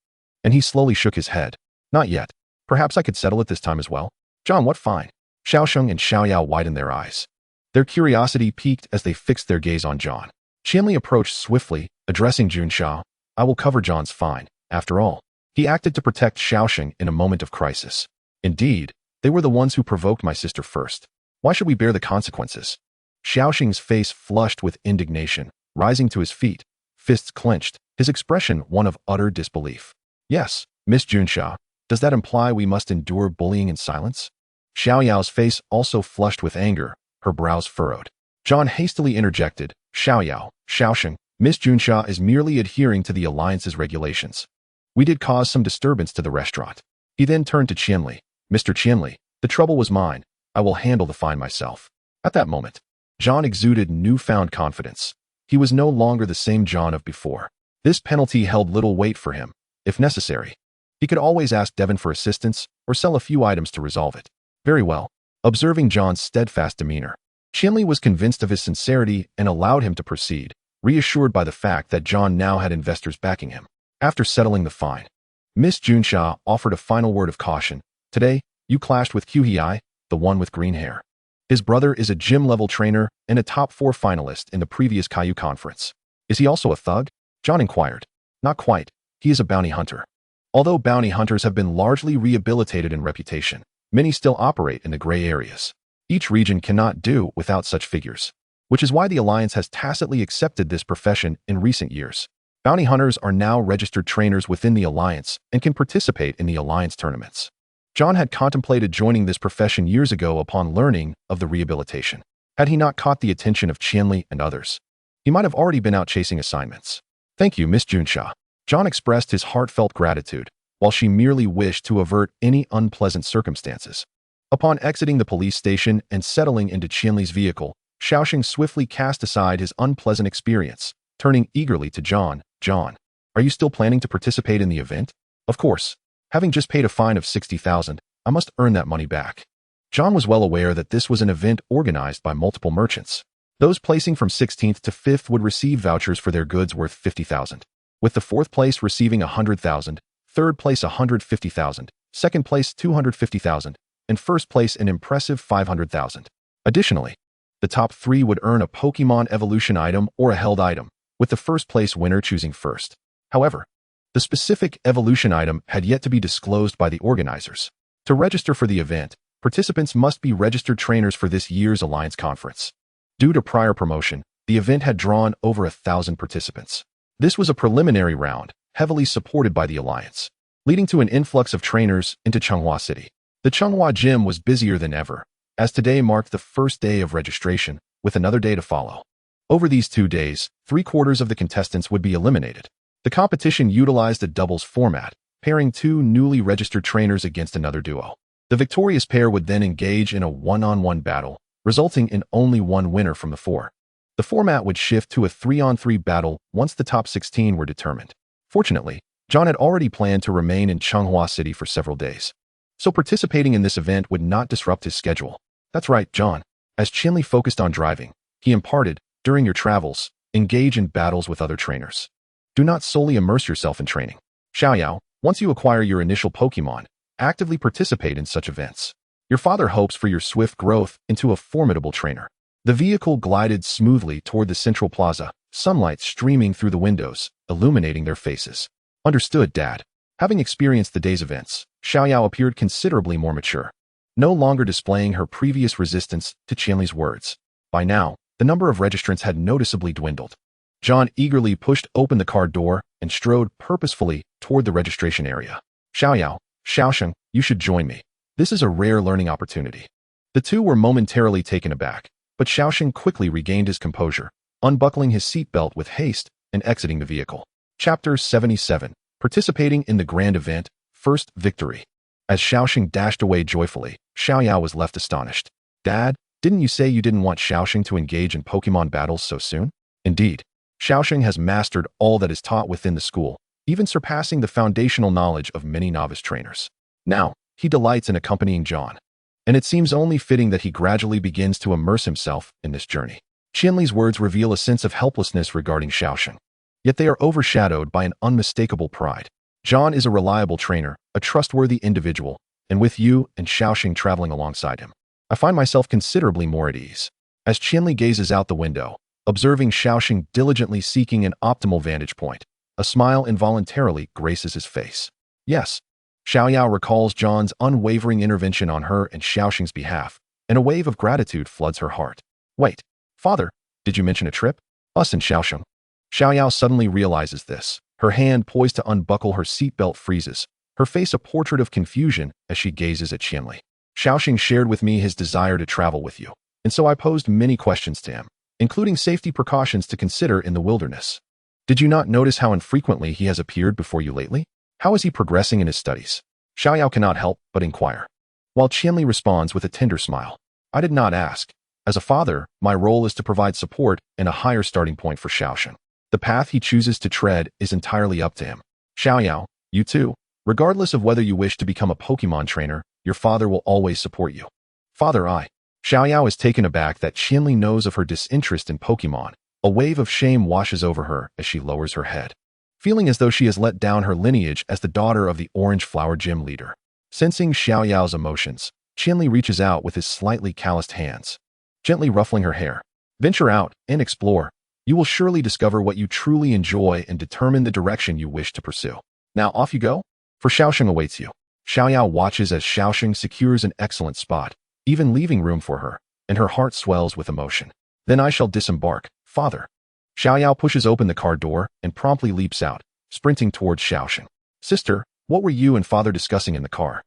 and he slowly shook his head. "Not yet. Perhaps I could settle it this time as well." "John, what fine?" Xiaosheng and Xiaoyao widened their eyes. Their curiosity piqued as they fixed their gaze on John. Qianli approached swiftly, addressing Junsha. "I will cover John's fine. After all, he acted to protect Xiaosheng in a moment of crisis. Indeed, they were the ones who provoked my sister first. Why should we bear the consequences?" Xiaosheng's face flushed with indignation, rising to his feet, fists clenched, his expression one of utter disbelief. "Yes, Miss Junsha, does that imply we must endure bullying in silence?" Xiaoyao's face also flushed with anger, her brows furrowed. John hastily interjected, "Xiaoyao, Xiaosheng, Miss Junsha is merely adhering to the alliance's regulations. We did cause some disturbance to the restaurant." He then turned to Qianli. "Mr. Qianli, the trouble was mine. I will handle the fine myself." At that moment, John exuded newfound confidence. He was no longer the same John of before. This penalty held little weight for him. If necessary, he could always ask Devon for assistance or sell a few items to resolve it. Very well. Observing John's steadfast demeanor, Qianli was convinced of his sincerity and allowed him to proceed, reassured by the fact that John now had investors backing him. After settling the fine, Miss Junsha offered a final word of caution. "Today, you clashed with Qihei, the one with green hair. His brother is a gym-level trainer and a top 4 finalist in the previous Caillou conference. Is he also a thug?" John inquired. "Not quite. He is a bounty hunter. Although bounty hunters have been largely rehabilitated in reputation, many still operate in the gray areas. Each region cannot do without such figures, which is why the Alliance has tacitly accepted this profession in recent years. Bounty hunters are now registered trainers within the Alliance and can participate in the Alliance tournaments." John had contemplated joining this profession years ago upon learning of the rehabilitation. Had he not caught the attention of Qianli and others, he might have already been out chasing assignments. "Thank you, Miss Junsha." John expressed his heartfelt gratitude, while she merely wished to avert any unpleasant circumstances. Upon exiting the police station and settling into Qianli's vehicle, Xiaosheng swiftly cast aside his unpleasant experience, turning eagerly to John. "John, are you still planning to participate in the event?" "Of course. Having just paid a fine of 60,000, I must earn that money back." John was well aware that this was an event organized by multiple merchants. Those placing from 16th to 5th would receive vouchers for their goods worth 50,000, with the 4th place receiving 100,000, 3rd place 150,000, 2nd place 250,000, and 1st place an impressive 500,000. Additionally, the top 3 would earn a Pokémon evolution item or a held item, with the 1st place winner choosing first. However, the specific evolution item had yet to be disclosed by the organizers. To register for the event, participants must be registered trainers for this year's Alliance Conference. Due to prior promotion, the event had drawn over 1,000 participants. This was a preliminary round, heavily supported by the Alliance, leading to an influx of trainers into Changhua City. The Changhua Gym was busier than ever, as today marked the first day of registration, with another day to follow. Over these 2 days, 3/4 of the contestants would be eliminated. The competition utilized a doubles format, pairing 2 newly registered trainers against another duo. The victorious pair would then engage in a one-on-one battle, resulting in only one winner from the 4. The format would shift to a 3-on-3 battle once the top 16 were determined. Fortunately, John had already planned to remain in Changhua City for several days, so participating in this event would not disrupt his schedule. That's right, John. As Chinli focused on driving, he imparted, during your travels, engage in battles with other trainers. Do not solely immerse yourself in training. Xiaoyao, once you acquire your initial Pokémon, actively participate in such events. Your father hopes for your swift growth into a formidable trainer. The vehicle glided smoothly toward the central plaza, sunlight streaming through the windows, illuminating their faces. Understood, Dad. Having experienced the day's events, Xiaoyao appeared considerably more mature, no longer displaying her previous resistance to Qianli's words. By now, the number of registrants had noticeably dwindled. John eagerly pushed open the car door and strode purposefully toward the registration area. Xiaoyao, Xiaosheng, you should join me. This is a rare learning opportunity. The two were momentarily taken aback, but Xiaosheng quickly regained his composure, unbuckling his seatbelt with haste and exiting the vehicle. Chapter 77. Participating in the grand event, First Victory. As Xiaosheng dashed away joyfully, Xiaoyao was left astonished. Dad, didn't you say you didn't want Xiaosheng to engage in Pokemon battles so soon? Indeed, Xiaosheng has mastered all that is taught within the school, even surpassing the foundational knowledge of many novice trainers. Now, he delights in accompanying John, and it seems only fitting that he gradually begins to immerse himself in this journey. Qianli's words reveal a sense of helplessness regarding Xiaosheng, yet they are overshadowed by an unmistakable pride. John is a reliable trainer, a trustworthy individual, and with you and Xiaosheng traveling alongside him, I find myself considerably more at ease. As Qianli gazes out the window, observing Xiaosheng diligently seeking an optimal vantage point, a smile involuntarily graces his face. Yes, Xiaoyao recalls John's unwavering intervention on her and Xiaosheng's behalf, and a wave of gratitude floods her heart. Wait, Father, did you mention a trip? Us and Xiaosheng. Xiaoyao suddenly realizes this. Her hand poised to unbuckle her seatbelt freezes, her face a portrait of confusion as she gazes at Qianli. Xiaosheng shared with me his desire to travel with you, and so I posed many questions to him, including safety precautions to consider in the wilderness. Did you not notice how infrequently he has appeared before you lately? How is he progressing in his studies? Xiaoyao cannot help but inquire, while Qianli responds with a tender smile. I did not ask. As a father, my role is to provide support and a higher starting point for Xiaosheng. The path he chooses to tread is entirely up to him. Xiaoyao, you too. Regardless of whether you wish to become a Pokemon trainer, your father will always support you. Father, Xiaoyao is taken aback that Qianli knows of her disinterest in Pokemon. A wave of shame washes over her as she lowers her head, feeling as though she has let down her lineage as the daughter of the Orange Flower Gym leader. Sensing Xiaoyao's emotions, Qianli reaches out with his slightly calloused hands, gently ruffling her hair. Venture out and explore. You will surely discover what you truly enjoy and determine the direction you wish to pursue. Now off you go, for Xiaosheng awaits you. Xiaoyao watches as Xiaosheng secures an excellent spot, even leaving room for her, and her heart swells with emotion. Then I shall disembark, Father. Xiaoyao pushes open the car door and promptly leaps out, sprinting towards Xiaosheng. Sister, what were you and Father discussing in the car?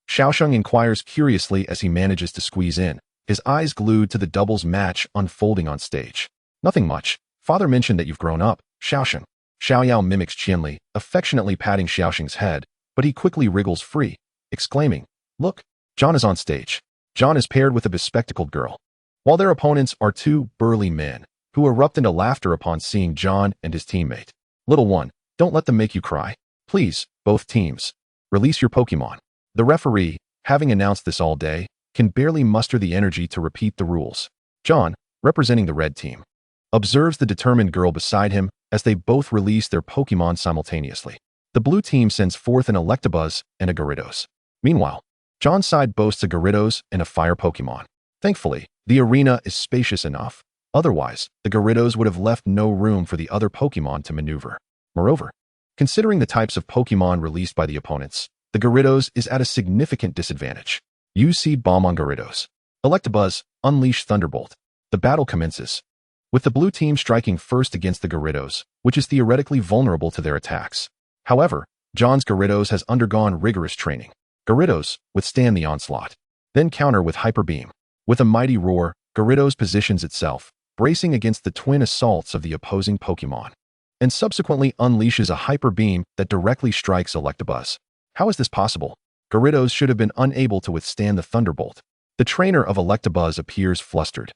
Xiaosheng inquires curiously as he manages to squeeze in, his eyes glued to the doubles match unfolding on stage. Nothing much. Father mentioned that you've grown up, Xiaosheng. Xiaoyao mimics Qianli, affectionately patting Xiaosheng's head, but he quickly wriggles free, exclaiming, Look, John is on stage. John is paired with a bespectacled girl, while their opponents are two burly men, who erupt into laughter upon seeing John and his teammate. Little one, don't let them make you cry. Please, both teams, release your Pokemon. The referee, having announced this all day, can barely muster the energy to repeat the rules. John, representing the red team, observes the determined girl beside him as they both release their Pokemon simultaneously. The blue team sends forth an Electabuzz and a Gyarados. Meanwhile, John's side boasts a Gyarados and a fire Pokemon. Thankfully, the arena is spacious enough. Otherwise, the Gyarados would have left no room for the other Pokemon to maneuver. Moreover, considering the types of Pokemon released by the opponents, the Gyarados is at a significant disadvantage. Use Seed Bomb on Gyarados. Electabuzz, unleash Thunderbolt. The battle commences, with the blue team striking first against the Gyarados, which is theoretically vulnerable to their attacks. However, John's Gyarados has undergone rigorous training. Gyarados withstand the onslaught, then counter with Hyper Beam. With a mighty roar, Gyarados positions itself, bracing against the twin assaults of the opposing Pokemon, and subsequently unleashes a Hyper Beam that directly strikes Electabuzz. How is this possible? Gyarados should have been unable to withstand the Thunderbolt. The trainer of Electabuzz appears flustered,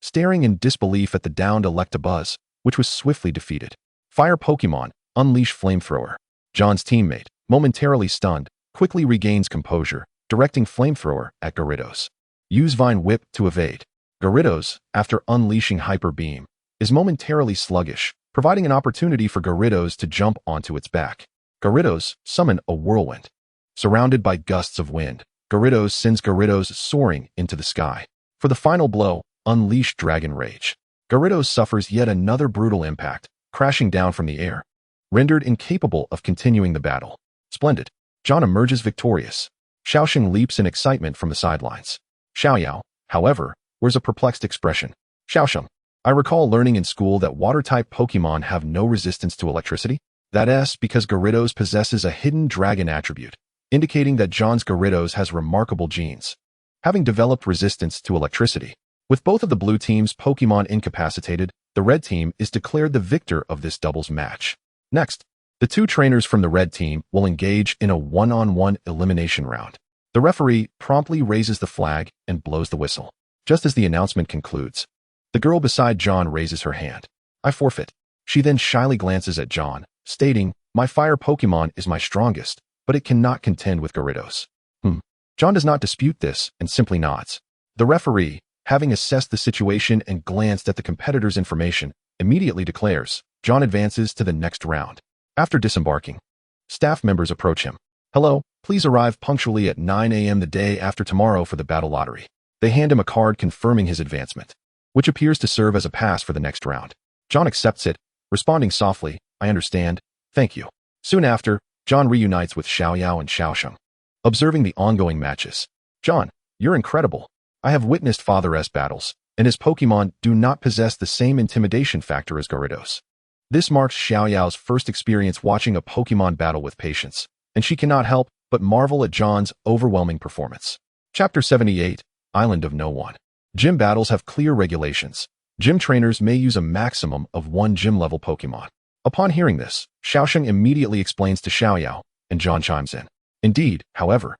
staring in disbelief at the downed Electabuzz, which was swiftly defeated. Fire Pokémon, unleash Flamethrower. John's teammate, momentarily stunned, quickly regains composure, directing Flamethrower at Gyarados. Use Vine Whip to evade. Gyarados, after unleashing Hyper Beam, is momentarily sluggish, providing an opportunity for Gyarados to jump onto its back. Gyarados, summon a Whirlwind. Surrounded by gusts of wind, Gyarados sends Gyarados soaring into the sky. For the final blow, unleash Dragon Rage. Gyarados suffers yet another brutal impact, crashing down from the air, rendered incapable of continuing the battle. Splendid. John emerges victorious. Xiaosheng leaps in excitement from the sidelines. Xiaoyao, however, wears a perplexed expression. Xiaosheng, I recall learning in school that water-type Pokémon have no resistance to electricity. That's because Gyarados possesses a hidden dragon attribute, indicating that John's Gyarados has remarkable genes, having developed resistance to electricity. With both of the blue team's Pokémon incapacitated, the red team is declared the victor of this doubles match. Next, the two trainers from the red team will engage in a one-on-one elimination round. The referee promptly raises the flag and blows the whistle. Just as the announcement concludes, the girl beside John raises her hand. I forfeit. She then shyly glances at John, stating, my fire Pokémon is my strongest, but it cannot contend with Gyarados. John does not dispute this and simply nods. The referee, having assessed the situation and glanced at the competitor's information, immediately declares, John advances to the next round. After disembarking, staff members approach him. Hello, please arrive punctually at 9 a.m. the day after tomorrow for the battle lottery. They hand him a card confirming his advancement, which appears to serve as a pass for the next round. John accepts it, responding softly, I understand, thank you. Soon after, John reunites with Xiaoyao and Xiaosheng. Observing the ongoing matches, John, you're incredible. I have witnessed Father S battles, and his Pokémon do not possess the same intimidation factor as Gyarados. This marks Xiaoyao's first experience watching a Pokémon battle with patience, and she cannot help but marvel at John's overwhelming performance. Chapter 78, Island of No One. Gym battles have clear regulations. Gym trainers may use a maximum of one gym-level Pokémon. Upon hearing this, Xiaosheng immediately explains to Xiaoyao, and John chimes in. Indeed, however,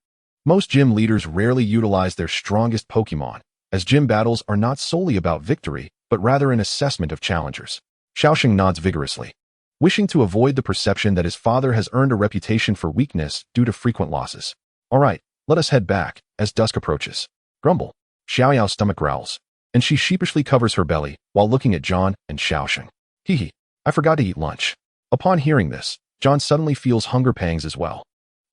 most gym leaders rarely utilize their strongest Pokémon, as gym battles are not solely about victory, but rather an assessment of challengers. Xiaosheng nods vigorously, wishing to avoid the perception that his father has earned a reputation for weakness due to frequent losses. All right, let us head back, as dusk approaches. Grumble. Xiaoyao's stomach growls, and she sheepishly covers her belly while looking at John and Xiaosheng. Hee, I forgot to eat lunch. Upon hearing this, John suddenly feels hunger pangs as well,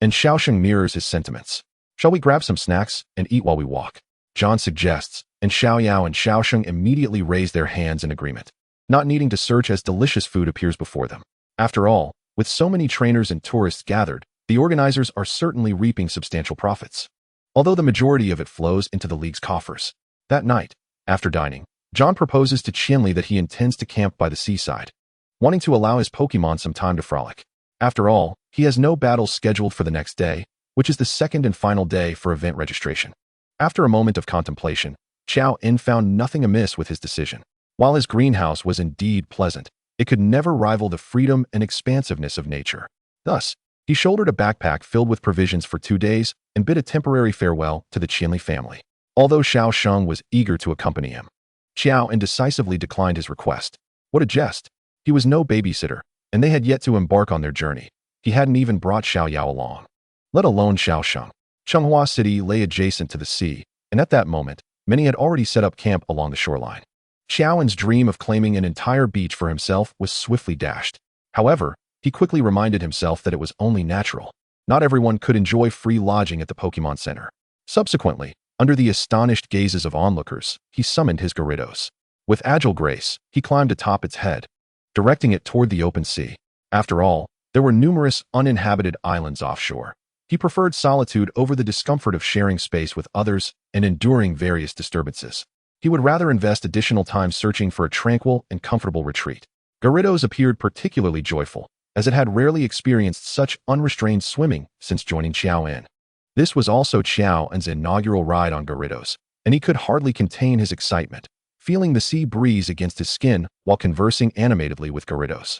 and Xiaosheng mirrors his sentiments. Shall we grab some snacks and eat while we walk? John suggests, and Xiaoyao and Xiaosheng immediately raise their hands in agreement, not needing to search as delicious food appears before them. After all, with so many trainers and tourists gathered, the organizers are certainly reaping substantial profits, although the majority of it flows into the league's coffers. That night, after dining, John proposes to Qianli that he intends to camp by the seaside, wanting to allow his Pokémon some time to frolic. After all, he has no battles scheduled for the next day, which is the second and final day for event registration. After a moment of contemplation, Qiao En found nothing amiss with his decision. While his greenhouse was indeed pleasant, it could never rival the freedom and expansiveness of nature. Thus, he shouldered a backpack filled with provisions for 2 days and bid a temporary farewell to the Qianli family. Although Xiaosheng was eager to accompany him, Qiao En decisively declined his request. What a jest! He was no babysitter, and they had yet to embark on their journey. He hadn't even brought Xiaoyao along, let alone Xiaosheng. Changhua City lay adjacent to the sea, and at that moment, many had already set up camp along the shoreline. Xiao En's dream of claiming an entire beach for himself was swiftly dashed. However, he quickly reminded himself that it was only natural. Not everyone could enjoy free lodging at the Pokémon Center. Subsequently, under the astonished gazes of onlookers, he summoned his Gyarados. With agile grace, he climbed atop its head, directing it toward the open sea. After all, there were numerous uninhabited islands offshore. He preferred solitude over the discomfort of sharing space with others and enduring various disturbances. He would rather invest additional time searching for a tranquil and comfortable retreat. Gyarados appeared particularly joyful, as it had rarely experienced such unrestrained swimming since joining Qiao En. This was also Qiao En's inaugural ride on Gyarados, and he could hardly contain his excitement, feeling the sea breeze against his skin while conversing animatedly with Gyarados.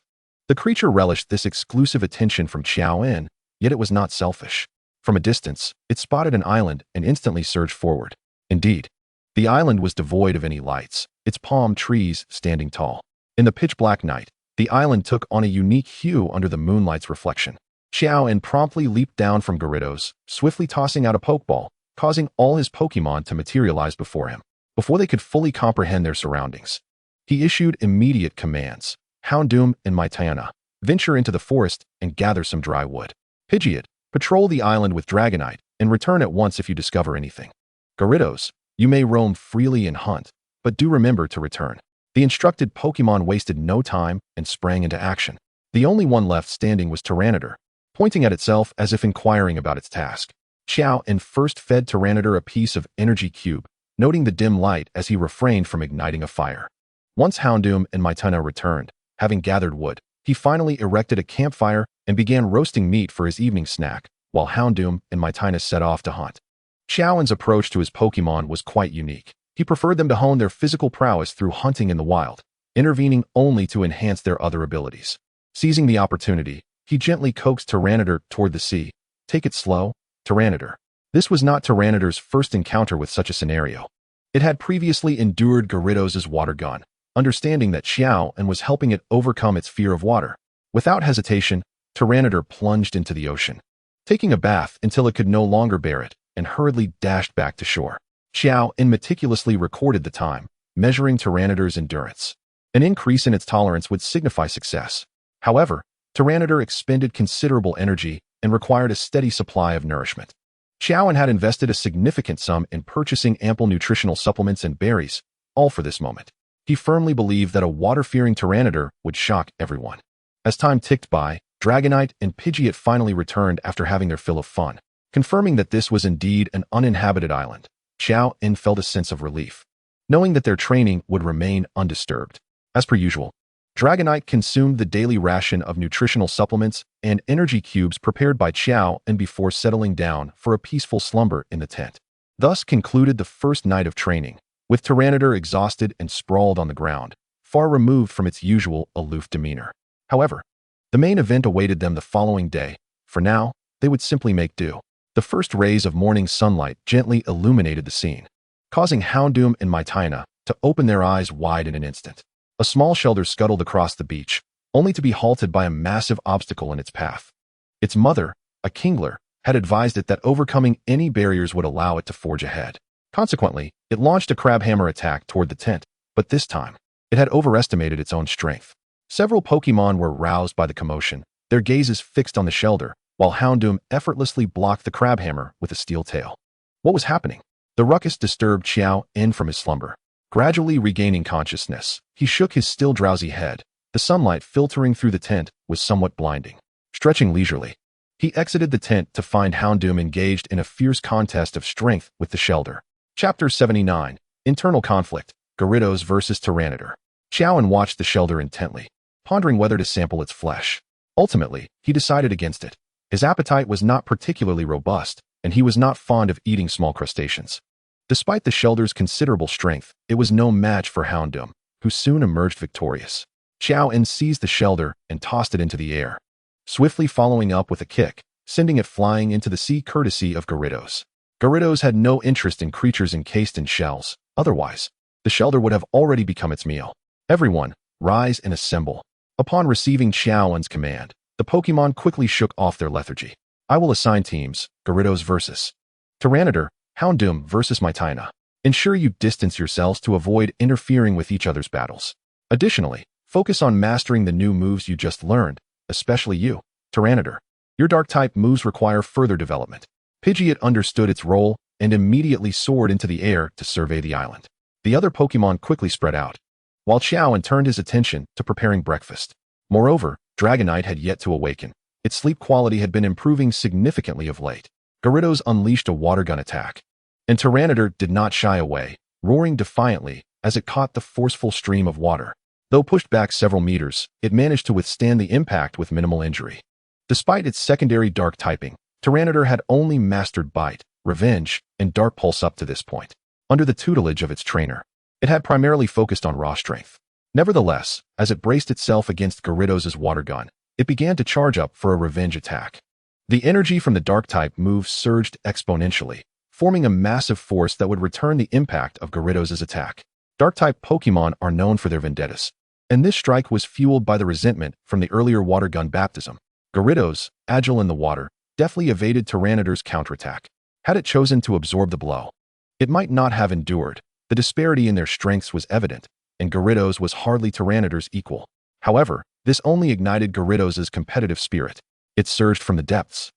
The creature relished this exclusive attention from Qiao En, yet it was not selfish. From a distance, it spotted an island and instantly surged forward. Indeed, the island was devoid of any lights, its palm trees standing tall. In the pitch-black night, the island took on a unique hue under the moonlight's reflection. Xiao promptly leaped down from Gyarados, swiftly tossing out a Pokeball, causing all his Pokémon to materialize before him. Before they could fully comprehend their surroundings, he issued immediate commands. Houndoom and Mytayana, venture into the forest and gather some dry wood. Pidgeot, patrol the island with Dragonite and return at once if you discover anything. Gyarados, you may roam freely and hunt, but do remember to return. The instructed Pokémon wasted no time and sprang into action. The only one left standing was Tyranitar, pointing at itself as if inquiring about its task. Xiao first fed Tyranitar a piece of energy cube, noting the dim light as he refrained from igniting a fire. Once Houndoom and Mytayana returned, having gathered wood, he finally erected a campfire and began roasting meat for his evening snack, while Houndoom and Mytayana set off to hunt. Xiao's approach to his Pokémon was quite unique. He preferred them to hone their physical prowess through hunting in the wild, intervening only to enhance their other abilities. Seizing the opportunity, he gently coaxed Tyranitar toward the sea. Take it slow, Tyranitar. This was not Tyranitar's first encounter with such a scenario. It had previously endured Gyarados' water gun, understanding that Xiao was helping it overcome its fear of water. Without hesitation, Tyranitar plunged into the ocean, taking a bath until it could no longer bear it, and hurriedly dashed back to shore. Xiao meticulously recorded the time, measuring Tyranitar's endurance. An increase in its tolerance would signify success. However, Tyranitar expended considerable energy and required a steady supply of nourishment. Xiao had invested a significant sum in purchasing ample nutritional supplements and berries, all for this moment. He firmly believed that a water-fearing Tyranitar would shock everyone. As time ticked by, Dragonite and Pidgeot finally returned after having their fill of fun. Confirming that this was indeed an uninhabited island, Xiao felt a sense of relief, knowing that their training would remain undisturbed. As per usual, Dragonite consumed the daily ration of nutritional supplements and energy cubes prepared by Xiao before settling down for a peaceful slumber in the tent. Thus concluded the first night of training, with Tyranitar exhausted and sprawled on the ground, far removed from its usual aloof demeanor. However, the main event awaited them the following day. For now, they would simply make do. The first rays of morning sunlight gently illuminated the scene, causing Houndoom and Mytayana to open their eyes wide in an instant. A small shelter scuttled across the beach, only to be halted by a massive obstacle in its path. Its mother, a Kingler, had advised it that overcoming any barriers would allow it to forge ahead. Consequently, it launched a crabhammer attack toward the tent, but this time, it had overestimated its own strength. Several Pokémon were roused by the commotion, their gazes fixed on the shelter, while Houndoom effortlessly blocked the crabhammer with a steel tail. What was happening? The ruckus disturbed Xiao from his slumber. Gradually regaining consciousness, he shook his still drowsy head. The sunlight filtering through the tent was somewhat blinding. Stretching leisurely, he exited the tent to find Houndoom engaged in a fierce contest of strength with the shelter. Chapter 79, Internal Conflict, Gyarados versus Tyranitar. Xiao watched the shelter intently, pondering whether to sample its flesh. Ultimately, he decided against it. His appetite was not particularly robust, and he was not fond of eating small crustaceans. Despite the shelter's considerable strength, it was no match for Houndoom, who soon emerged victorious. Xiao seized the shelter and tossed it into the air, swiftly following up with a kick, sending it flying into the sea courtesy of Gyarados. Gyarados had no interest in creatures encased in shells. Otherwise, the shelter would have already become its meal. Everyone, rise and assemble. Upon receiving Xiao's command, the Pokémon quickly shook off their lethargy. I will assign teams, Gyarados versus Tyranitar, Houndoom versus Mytayana. Ensure you distance yourselves to avoid interfering with each other's battles. Additionally, focus on mastering the new moves you just learned, especially you, Tyranitar. Your Dark-type moves require further development. Pidgeot understood its role and immediately soared into the air to survey the island. The other Pokémon quickly spread out, while Xiao turned his attention to preparing breakfast. Moreover, Dragonite had yet to awaken. Its sleep quality had been improving significantly of late. Gyarados unleashed a water gun attack, and Tyranitar did not shy away, roaring defiantly as it caught the forceful stream of water. Though pushed back several meters, it managed to withstand the impact with minimal injury. Despite its secondary dark typing, Tyranitar had only mastered Bite, Revenge, and Dark Pulse up to this point. Under the tutelage of its trainer, it had primarily focused on raw strength. Nevertheless, as it braced itself against Gyarados' water gun, it began to charge up for a revenge attack. The energy from the Dark-type move surged exponentially, forming a massive force that would return the impact of Gyarados' attack. Dark-type Pokémon are known for their vendettas, and this strike was fueled by the resentment from the earlier water gun baptism. Gyarados, agile in the water, deftly evaded Tyranidar's counterattack. Had it chosen to absorb the blow, it might not have endured. The disparity in their strengths was evident, and Gyarados was hardly Tyranidar's equal. However, this only ignited Gyarados' competitive spirit. It surged from the depths,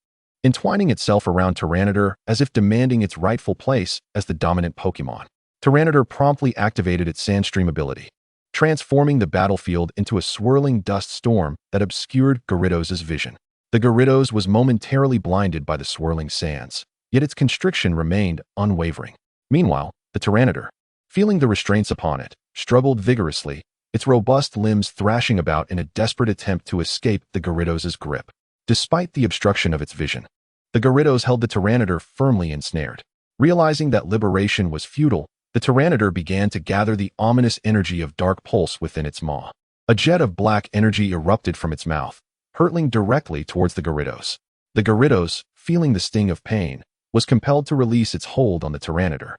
entwining itself around Tyranitar as if demanding its rightful place as the dominant Pokémon. Tyranitar promptly activated its Sandstream ability, transforming the battlefield into a swirling dust storm that obscured Gyarados' vision. The Gyarados was momentarily blinded by the swirling sands, yet its constriction remained unwavering. Meanwhile, the Tyranitar, feeling the restraints upon it, struggled vigorously, its robust limbs thrashing about in a desperate attempt to escape the Gyarados' grip. Despite the obstruction of its vision, the Gyarados held the Tyranitar firmly ensnared. Realizing that liberation was futile, the Tyranitar began to gather the ominous energy of Dark Pulse within its maw. A jet of black energy erupted from its mouth, hurtling directly towards the Gyarados. The Gyarados, feeling the sting of pain, was compelled to release its hold on the Tyranitar.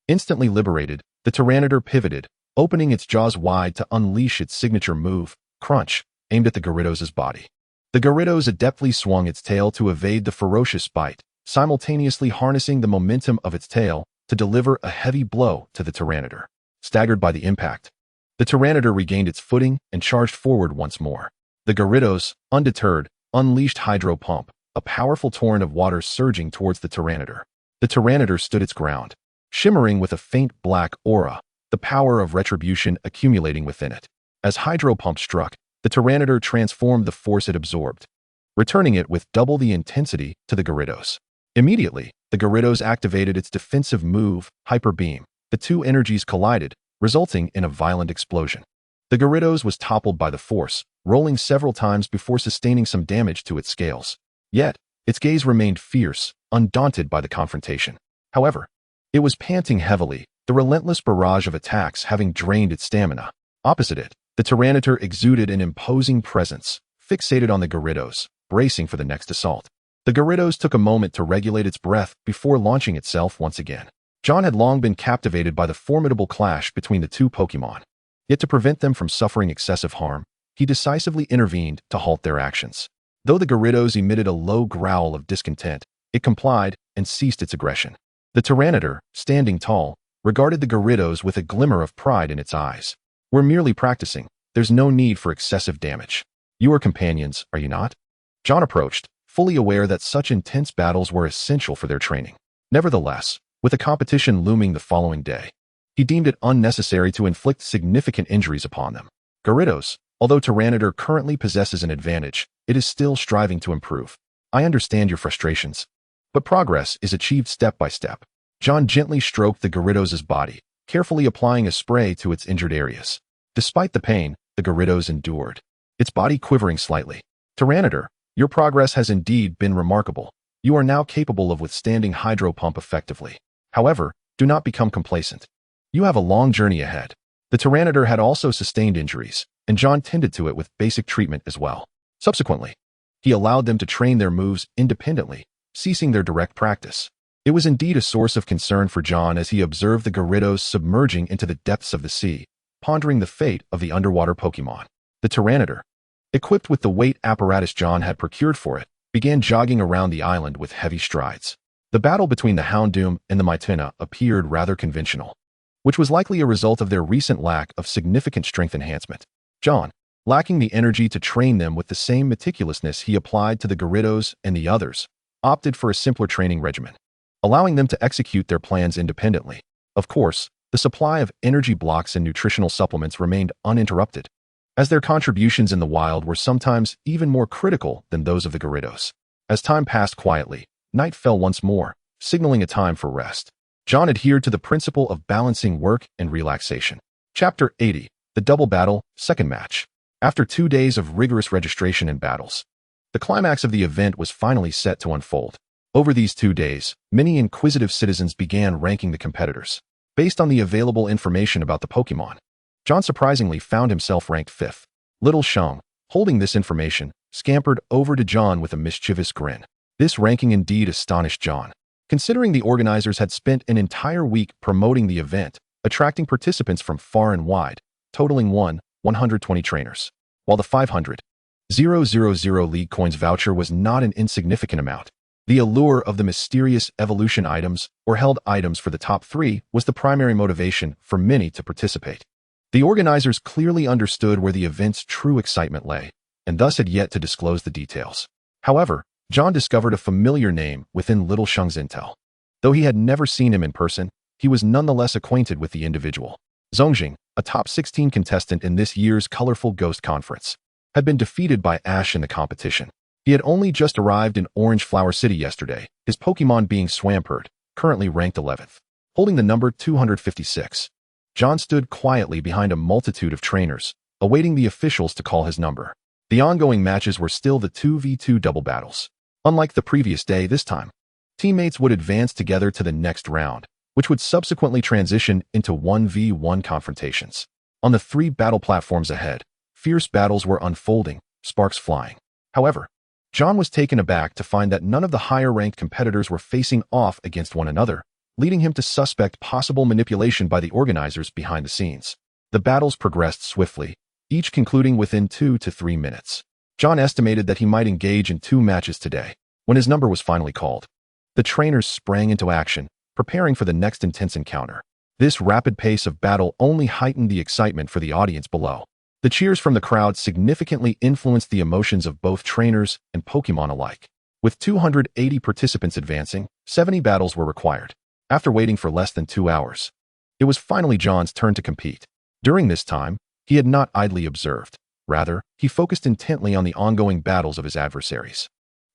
Instantly liberated, the Tyranitar pivoted, opening its jaws wide to unleash its signature move, Crunch, aimed at the Gyarados' body. The Gyarados adeptly swung its tail to evade the ferocious bite, simultaneously harnessing the momentum of its tail to deliver a heavy blow to the Tyranitar. Staggered by the impact, the Tyranitar regained its footing and charged forward once more. The Gyarados, undeterred, unleashed Hydro Pump, a powerful torrent of water surging towards the Tyranitar. The Tyranitar stood its ground, shimmering with a faint black aura, the power of retribution accumulating within it. As Hydro Pump struck, the Tyranitar transformed the force it absorbed, returning it with double the intensity to the Gyarados. Immediately, the Gyarados activated its defensive move, Hyper Beam. The two energies collided, resulting in a violent explosion. The Gyarados was toppled by the force, rolling several times before sustaining some damage to its scales. Yet, its gaze remained fierce, undaunted by the confrontation. However, it was panting heavily, the relentless barrage of attacks having drained its stamina. Opposite it, the Tyranitar exuded an imposing presence, fixated on the Gyarados, bracing for the next assault. The Gyarados took a moment to regulate its breath before launching itself once again. John had long been captivated by the formidable clash between the two Pokémon. Yet to prevent them from suffering excessive harm, he decisively intervened to halt their actions. Though the Gyarados emitted a low growl of discontent, it complied and ceased its aggression. The Tyranitar, standing tall, regarded the Gyarados with a glimmer of pride in its eyes. "We're merely practicing. There's no need for excessive damage. You are companions, are you not?" John approached, fully aware that such intense battles were essential for their training. Nevertheless, with a competition looming the following day, he deemed it unnecessary to inflict significant injuries upon them. "Gyarados, although Tyranitar currently possesses an advantage, it is still striving to improve. I understand your frustrations, but progress is achieved step by step." John gently stroked the Gyarados' body, carefully applying a spray to its injured areas. Despite the pain, the Gyarados endured, its body quivering slightly. "Tyranitar, your progress has indeed been remarkable. You are now capable of withstanding Hydro Pump effectively. However, do not become complacent. You have a long journey ahead." The Tyranitar had also sustained injuries, and John tended to it with basic treatment as well. Subsequently, he allowed them to train their moves independently, ceasing their direct practice. It was indeed a source of concern for John as he observed the Gyarados submerging into the depths of the sea, pondering the fate of the underwater Pokémon. The Tyranitar, equipped with the weight apparatus John had procured for it, began jogging around the island with heavy strides. The battle between the Houndoom and the Mytina appeared rather conventional, which was likely a result of their recent lack of significant strength enhancement. John, lacking the energy to train them with the same meticulousness he applied to the Gyarados and the others, opted for a simpler training regimen, allowing them to execute their plans independently. Of course, the supply of energy blocks and nutritional supplements remained uninterrupted, as their contributions in the wild were sometimes even more critical than those of the Gyarados. As time passed quietly, night fell once more, signaling a time for rest. John adhered to the principle of balancing work and relaxation. Chapter 80, The Double Battle, Second Match. After 2 days of rigorous registration and battles, the climax of the event was finally set to unfold. Over these 2 days, many inquisitive citizens began ranking the competitors. Based on the available information about the Pokémon, John surprisingly found himself ranked 5th. Little Shung, holding this information, scampered over to John with a mischievous grin. This ranking indeed astonished John, considering the organizers had spent an entire week promoting the event, attracting participants from far and wide, totaling 120 trainers. While the 500,000 League Coins voucher was not an insignificant amount, the allure of the mysterious evolution items or held items for the top 3 was the primary motivation for many to participate. The organizers clearly understood where the event's true excitement lay, and thus had yet to disclose the details. However, John discovered a familiar name within Little Shung's intel. Though he had never seen him in person, he was nonetheless acquainted with the individual. Zongjing, a top 16 contestant in this year's Colorful Ghost Conference, had been defeated by Ash in the competition. He had only just arrived in Orange Flower City yesterday, his Pokémon being Swampert, currently ranked 11th. Holding the number 256, John stood quietly behind a multitude of trainers, awaiting the officials to call his number. The ongoing matches were still the 2v2 double battles. Unlike the previous day this time, teammates would advance together to the next round, which would subsequently transition into 1v1 confrontations. On the 3 battle platforms ahead, fierce battles were unfolding, sparks flying. However, John was taken aback to find that none of the higher-ranked competitors were facing off against one another, leading him to suspect possible manipulation by the organizers behind the scenes. The battles progressed swiftly, each concluding within 2 to 3 minutes. John estimated that he might engage in 2 matches today. When his number was finally called, the trainers sprang into action, preparing for the next intense encounter. This rapid pace of battle only heightened the excitement for the audience below. The cheers from the crowd significantly influenced the emotions of both trainers and Pokémon alike. With 280 participants advancing, 70 battles were required. After waiting for less than 2 hours, it was finally John's turn to compete. During this time, he had not idly observed. Rather, he focused intently on the ongoing battles of his adversaries.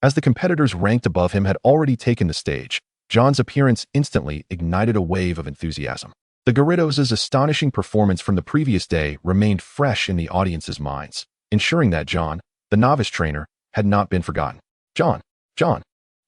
As the competitors ranked above him had already taken the stage, John's appearance instantly ignited a wave of enthusiasm. The Gyarados' astonishing performance from the previous day remained fresh in the audience's minds, ensuring that John, the novice trainer, had not been forgotten. John.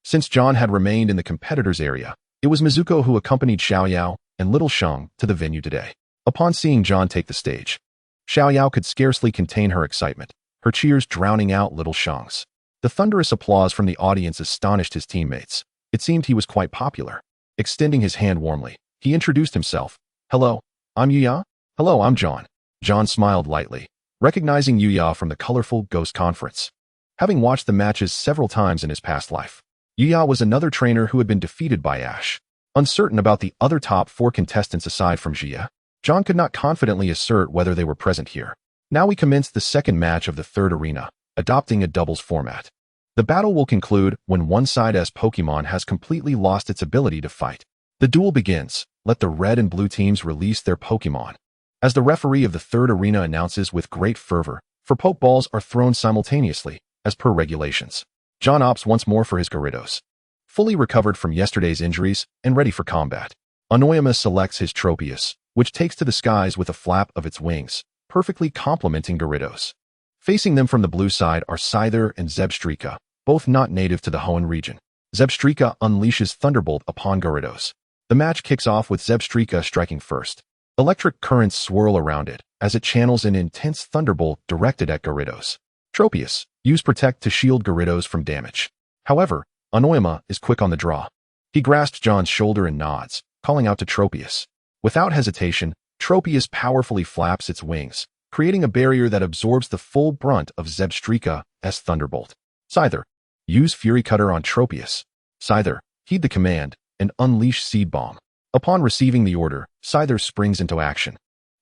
Since John had remained in the competitors' area, it was Mizuko who accompanied Xiaoyao and Little Shung to the venue today. Upon seeing John take the stage, Xiaoyao could scarcely contain her excitement, her cheers drowning out Little Shung's. The thunderous applause from the audience astonished his teammates. It seemed he was quite popular. Extending his hand warmly, he introduced himself. "Hello, I'm Yuya." "Hello, I'm John." John smiled lightly, recognizing Yuya from the Colorful Ghost Conference. Having watched the matches several times in his past life, Yuya was another trainer who had been defeated by Ash. Uncertain about the other top 4 contestants aside from Jia, John could not confidently assert whether they were present here. Now we commence the second match of the 3rd arena, adopting a doubles format. The battle will conclude when one side's Pokémon has completely lost its ability to fight. The duel begins. Let the red and blue teams release their Pokémon. As the referee of the 3rd arena announces with great fervor, 4 Pokeballs are thrown simultaneously, as per regulations. John opts once more for his Gyarados. Fully recovered from yesterday's injuries and ready for combat, Anoyama selects his Tropius, which takes to the skies with a flap of its wings, perfectly complementing Gyarados. Facing them from the blue side are Scyther and Zebstrika, both not native to the Hoenn region. Zebstrika unleashes Thunderbolt upon Gyarados. The match kicks off with Zebstrika striking first. Electric currents swirl around it as it channels an intense thunderbolt directed at Gyarados. Tropius, use Protect to shield Gyarados from damage. However, Anoyama is quick on the draw. He grasps John's shoulder and nods, calling out to Tropius. Without hesitation, Tropius powerfully flaps its wings, creating a barrier that absorbs the full brunt of Zebstrika's thunderbolt. Scyther, use Fury Cutter on Tropius. Scyther, heed the command and unleash Seed Bomb. Upon receiving the order, Scyther springs into action,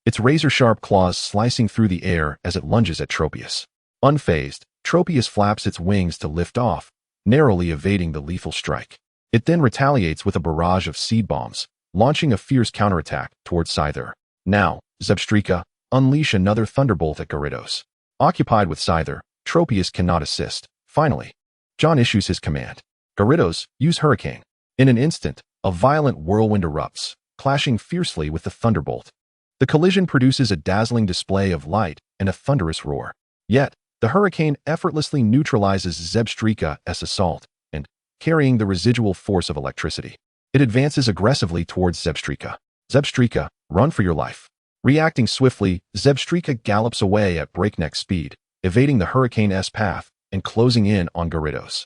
its razor-sharp claws slicing through the air as it lunges at Tropius. Unfazed, Tropius flaps its wings to lift off, narrowly evading the lethal strike. It then retaliates with a barrage of Seed Bombs, launching a fierce counterattack towards Scyther. Now, Zebstrika, unleash another Thunderbolt at Gyarados. Occupied with Scyther, Tropius cannot assist. Finally, John issues his command. Gyarados, use Hurricane. In an instant, a violent whirlwind erupts, clashing fiercely with the Thunderbolt. The collision produces a dazzling display of light and a thunderous roar. Yet, the hurricane effortlessly neutralizes Zebstrika's assault, and, carrying the residual force of electricity, it advances aggressively towards Zebstrika. Zebstrika, run for your life. Reacting swiftly, Zebstrika gallops away at breakneck speed, evading the hurricane's path and closing in on Gyarados.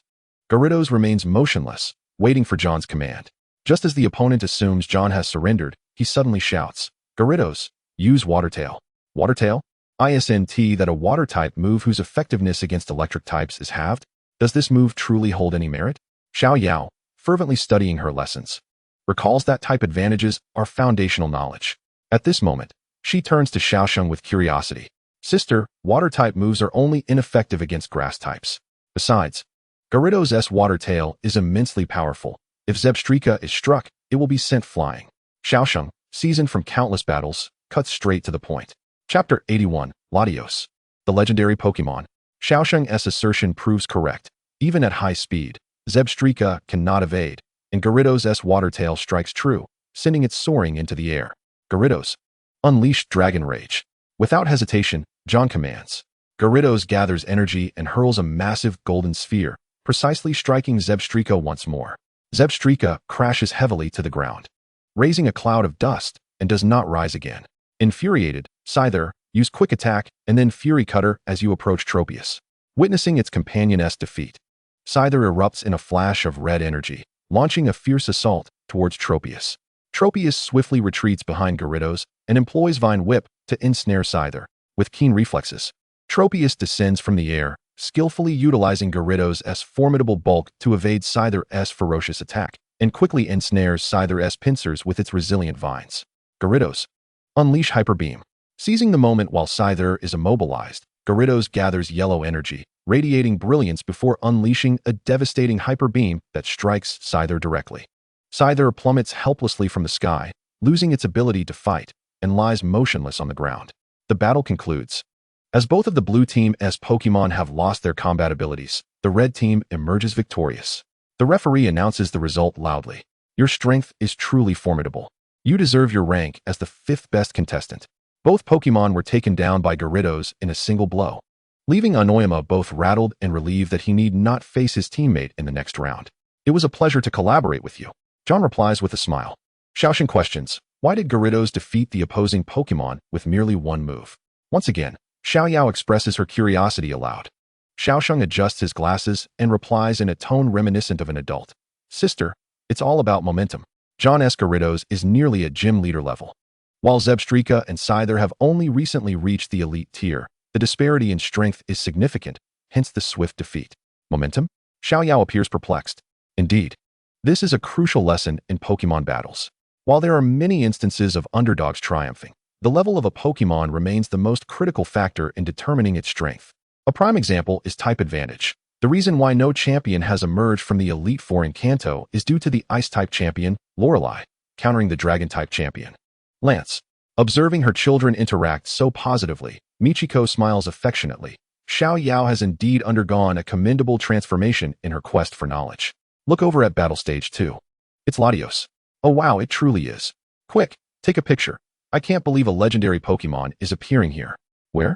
Gyarados remains motionless, waiting for John's command. Just as the opponent assumes John has surrendered, he suddenly shouts, Gyarados, use Water Tail. Water Tail? Isn't that a water-type move whose effectiveness against electric types is halved? Does this move truly hold any merit? Xiao Yao, fervently studying her lessons, recalls that type advantages are foundational knowledge. At this moment, she turns to Xiaosheng with curiosity. Sister, water-type moves are only ineffective against grass types. Besides, Gyarados' Water Tail is immensely powerful. If Zebstrika is struck, it will be sent flying. Xiaosheng, seasoned from countless battles, cuts straight to the point. Chapter 81, Latios. The legendary Pokémon. Xiaosheng's assertion proves correct. Even at high speed, Zebstrika cannot evade, and Gyarados' Water Tail strikes true, sending it soaring into the air. Gyarados, unleash Dragon Rage. Without hesitation, John commands. Gyarados gathers energy and hurls a massive golden sphere, precisely striking Zebstrika once more. Zebstrika crashes heavily to the ground, raising a cloud of dust, and does not rise again. Infuriated, Scyther, use Quick Attack and then Fury Cutter as you approach Tropius. Witnessing its companion's defeat, Scyther erupts in a flash of red energy, launching a fierce assault towards Tropius. Tropius swiftly retreats behind Gyarados and employs Vine Whip to ensnare Scyther. With keen reflexes, Tropius descends from the air, skillfully utilizing Gyarados' formidable bulk to evade Scyther's ferocious attack, and quickly ensnares Scyther's pincers with its resilient vines. Gyarados, unleash Hyper Beam. Seizing the moment while Scyther is immobilized, Gyarados gathers yellow energy, radiating brilliance before unleashing a devastating Hyper Beam that strikes Scyther directly. Scyther plummets helplessly from the sky, losing its ability to fight, and lies motionless on the ground. The battle concludes. As both of the blue team's Pokémon have lost their combat abilities, the red team emerges victorious. The referee announces the result loudly. Your strength is truly formidable. You deserve your rank as the 5th best contestant. Both Pokémon were taken down by Gyarados in a single blow, leaving Anoyama both rattled and relieved that he need not face his teammate in the next round. It was a pleasure to collaborate with you. John replies with a smile. Xiaosheng questions, why did Gyarados defeat the opposing Pokémon with merely one move? Once again, Xiao Yao expresses her curiosity aloud. Xiaosheng adjusts his glasses and replies in a tone reminiscent of an adult. Sister, it's all about momentum. John's Gyarados is nearly at gym leader level. While Zebstrika and Scyther have only recently reached the elite tier, the disparity in strength is significant, hence the swift defeat. Momentum? Xiao Yao appears perplexed. Indeed, this is a crucial lesson in Pokémon battles. While there are many instances of underdogs triumphing, the level of a Pokémon remains the most critical factor in determining its strength. A prime example is type advantage. The reason why no champion has emerged from the Elite Four in Kanto is due to the Ice-type champion, Lorelei, countering the Dragon-type champion, Lance. Observing her children interact so positively, Michiko smiles affectionately. Xiao Yao has indeed undergone a commendable transformation in her quest for knowledge. Look over at Battle Stage 2. It's Latios. Oh wow, it truly is. Quick, take a picture. I can't believe a legendary Pokémon is appearing here. Where?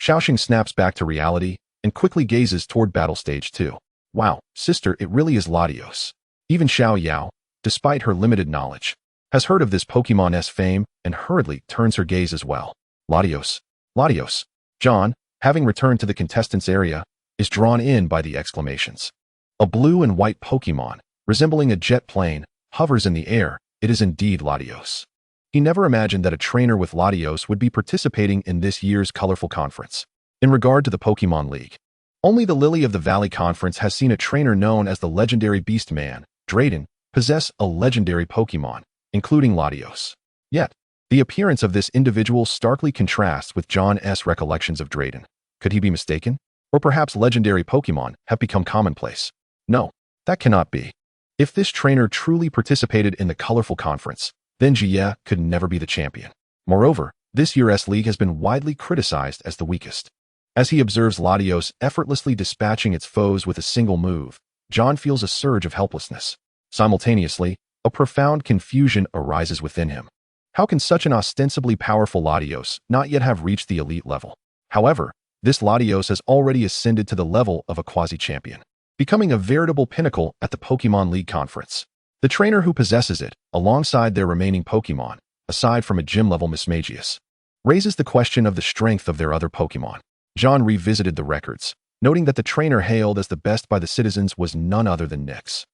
Xiaosheng snaps back to reality and quickly gazes toward Battle Stage 2. Wow, sister, it really is Latios. Even Xiao Yao, despite her limited knowledge, has heard of this Pokémon's fame and hurriedly turns her gaze as well. Latios. Latios. John, having returned to the contestants' area, is drawn in by the exclamations. A blue and white Pokémon, resembling a jet plane, hovers in the air. It is indeed Latios. He never imagined that a trainer with Latios would be participating in this year's colorful conference. In regard to the Pokémon League, only the Lily of the Valley Conference has seen a trainer known as the legendary Beast Man, Drayden, possess a legendary Pokémon, including Latios. Yet, the appearance of this individual starkly contrasts with John's recollections of Drayden. Could he be mistaken? Or perhaps legendary Pokémon have become commonplace? No, that cannot be. If this trainer truly participated in the colorful conference, then Jie could never be the champion. Moreover, this year's league has been widely criticized as the weakest. As he observes Latios effortlessly dispatching its foes with a single move, John feels a surge of helplessness. Simultaneously, a profound confusion arises within him. How can such an ostensibly powerful Latios not yet have reached the elite level? However, this Latios has already ascended to the level of a quasi-champion, becoming a veritable pinnacle at the Pokémon League Conference. The trainer who possesses it, alongside their remaining Pokémon, aside from a gym-level Mismagius, raises the question of the strength of their other Pokémon. John revisited the records, noting that the trainer hailed as the best by the citizens was none other than Nyx.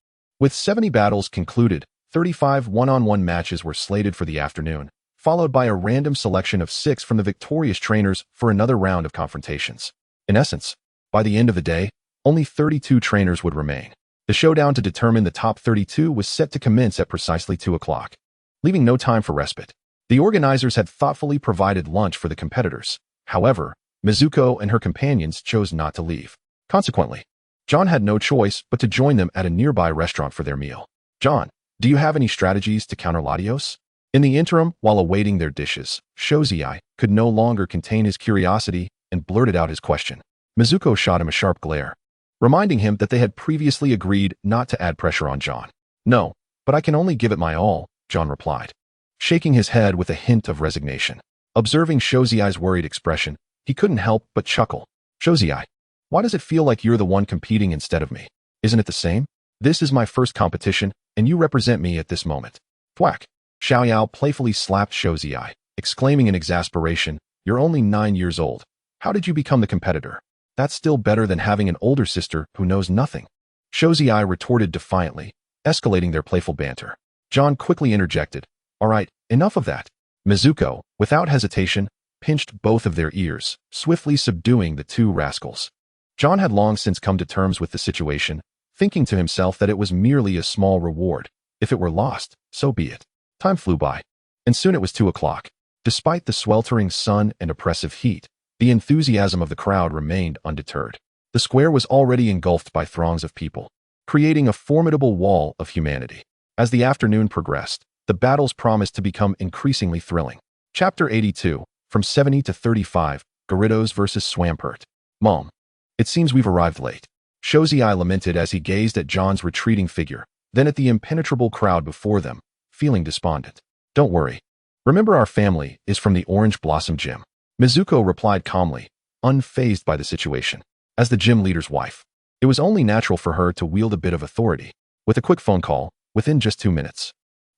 With 70 battles concluded, 35 one-on-one matches were slated for the afternoon, followed by a random selection of 6 from the victorious trainers for another round of confrontations. In essence, by the end of the day, only 32 trainers would remain. The showdown to determine the top 32 was set to commence at precisely 2 o'clock, leaving no time for respite. The organizers had thoughtfully provided lunch for the competitors. However, Mizuko and her companions chose not to leave. Consequently, John had no choice but to join them at a nearby restaurant for their meal. John, do you have any strategies to counter Latios? In the interim, while awaiting their dishes, Shozei could no longer contain his curiosity and blurted out his question. Mizuko shot him a sharp glare, reminding him that they had previously agreed not to add pressure on John. No, but I can only give it my all, John replied, shaking his head with a hint of resignation. Observing Shozei's worried expression, he couldn't help but chuckle. Shozei, why does it feel like you're the one competing instead of me? Isn't it the same? This is my first competition, and you represent me at this moment. Thwack! Xiaoyao playfully slapped Shozei, exclaiming in exasperation, "You're only 9 years old. How did you become the competitor? That's still better than having an older sister who knows nothing." Shozei retorted defiantly, escalating their playful banter. John quickly interjected, "All right, enough of that." Mizuko, without hesitation, pinched both of their ears, swiftly subduing the two rascals. John had long since come to terms with the situation, thinking to himself that it was merely a small reward. If it were lost, so be it. Time flew by, and soon it was 2 o'clock. Despite the sweltering sun and oppressive heat, the enthusiasm of the crowd remained undeterred. The square was already engulfed by throngs of people, creating a formidable wall of humanity. As the afternoon progressed, the battles promised to become increasingly thrilling. Chapter 82, From 70 to 35, Gyarados vs. Swampert. Mom, it seems we've arrived late. Shozei lamented as he gazed at John's retreating figure, then at the impenetrable crowd before them, feeling despondent. Don't worry. Remember, our family is from the Orange Blossom Gym. Mizuko replied calmly, unfazed by the situation. As the gym leader's wife, it was only natural for her to wield a bit of authority. With a quick phone call, within just 2 minutes,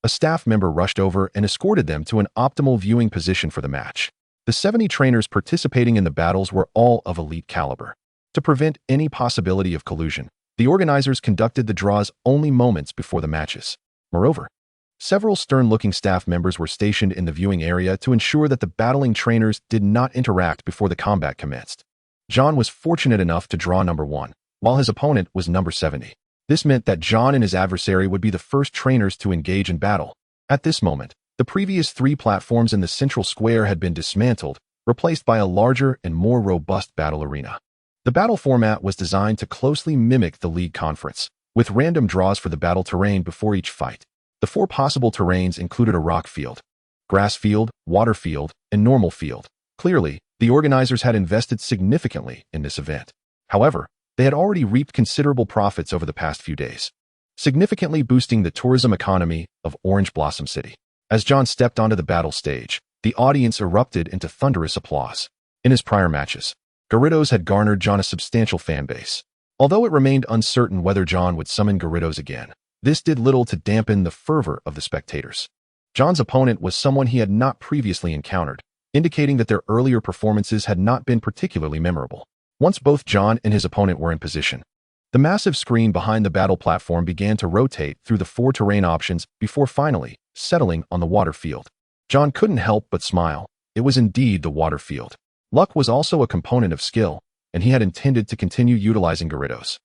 a staff member rushed over and escorted them to an optimal viewing position for the match. The 70 trainers participating in the battles were all of elite caliber. To prevent any possibility of collusion, the organizers conducted the draws only moments before the matches. Moreover, several stern-looking staff members were stationed in the viewing area to ensure that the battling trainers did not interact before the combat commenced. John was fortunate enough to draw number 1, while his opponent was number 70. This meant that John and his adversary would be the first trainers to engage in battle. At this moment, the previous 3 platforms in the central square had been dismantled, replaced by a larger and more robust battle arena. The battle format was designed to closely mimic the League Conference, with random draws for the battle terrain before each fight. The 4 possible terrains included a rock field, grass field, water field, and normal field. Clearly, the organizers had invested significantly in this event. However, they had already reaped considerable profits over the past few days, significantly boosting the tourism economy of Orange Blossom City. As John stepped onto the battle stage, the audience erupted into thunderous applause. In his prior matches, Gyarados had garnered John a substantial fan base. Although it remained uncertain whether John would summon Gyarados again, this did little to dampen the fervor of the spectators. John's opponent was someone he had not previously encountered, indicating that their earlier performances had not been particularly memorable. Once both John and his opponent were in position, the massive screen behind the battle platform began to rotate through the 4 terrain options before finally settling on the water field. John couldn't help but smile. It was indeed the water field. Luck was also a component of skill, and he had intended to continue utilizing Gyarados,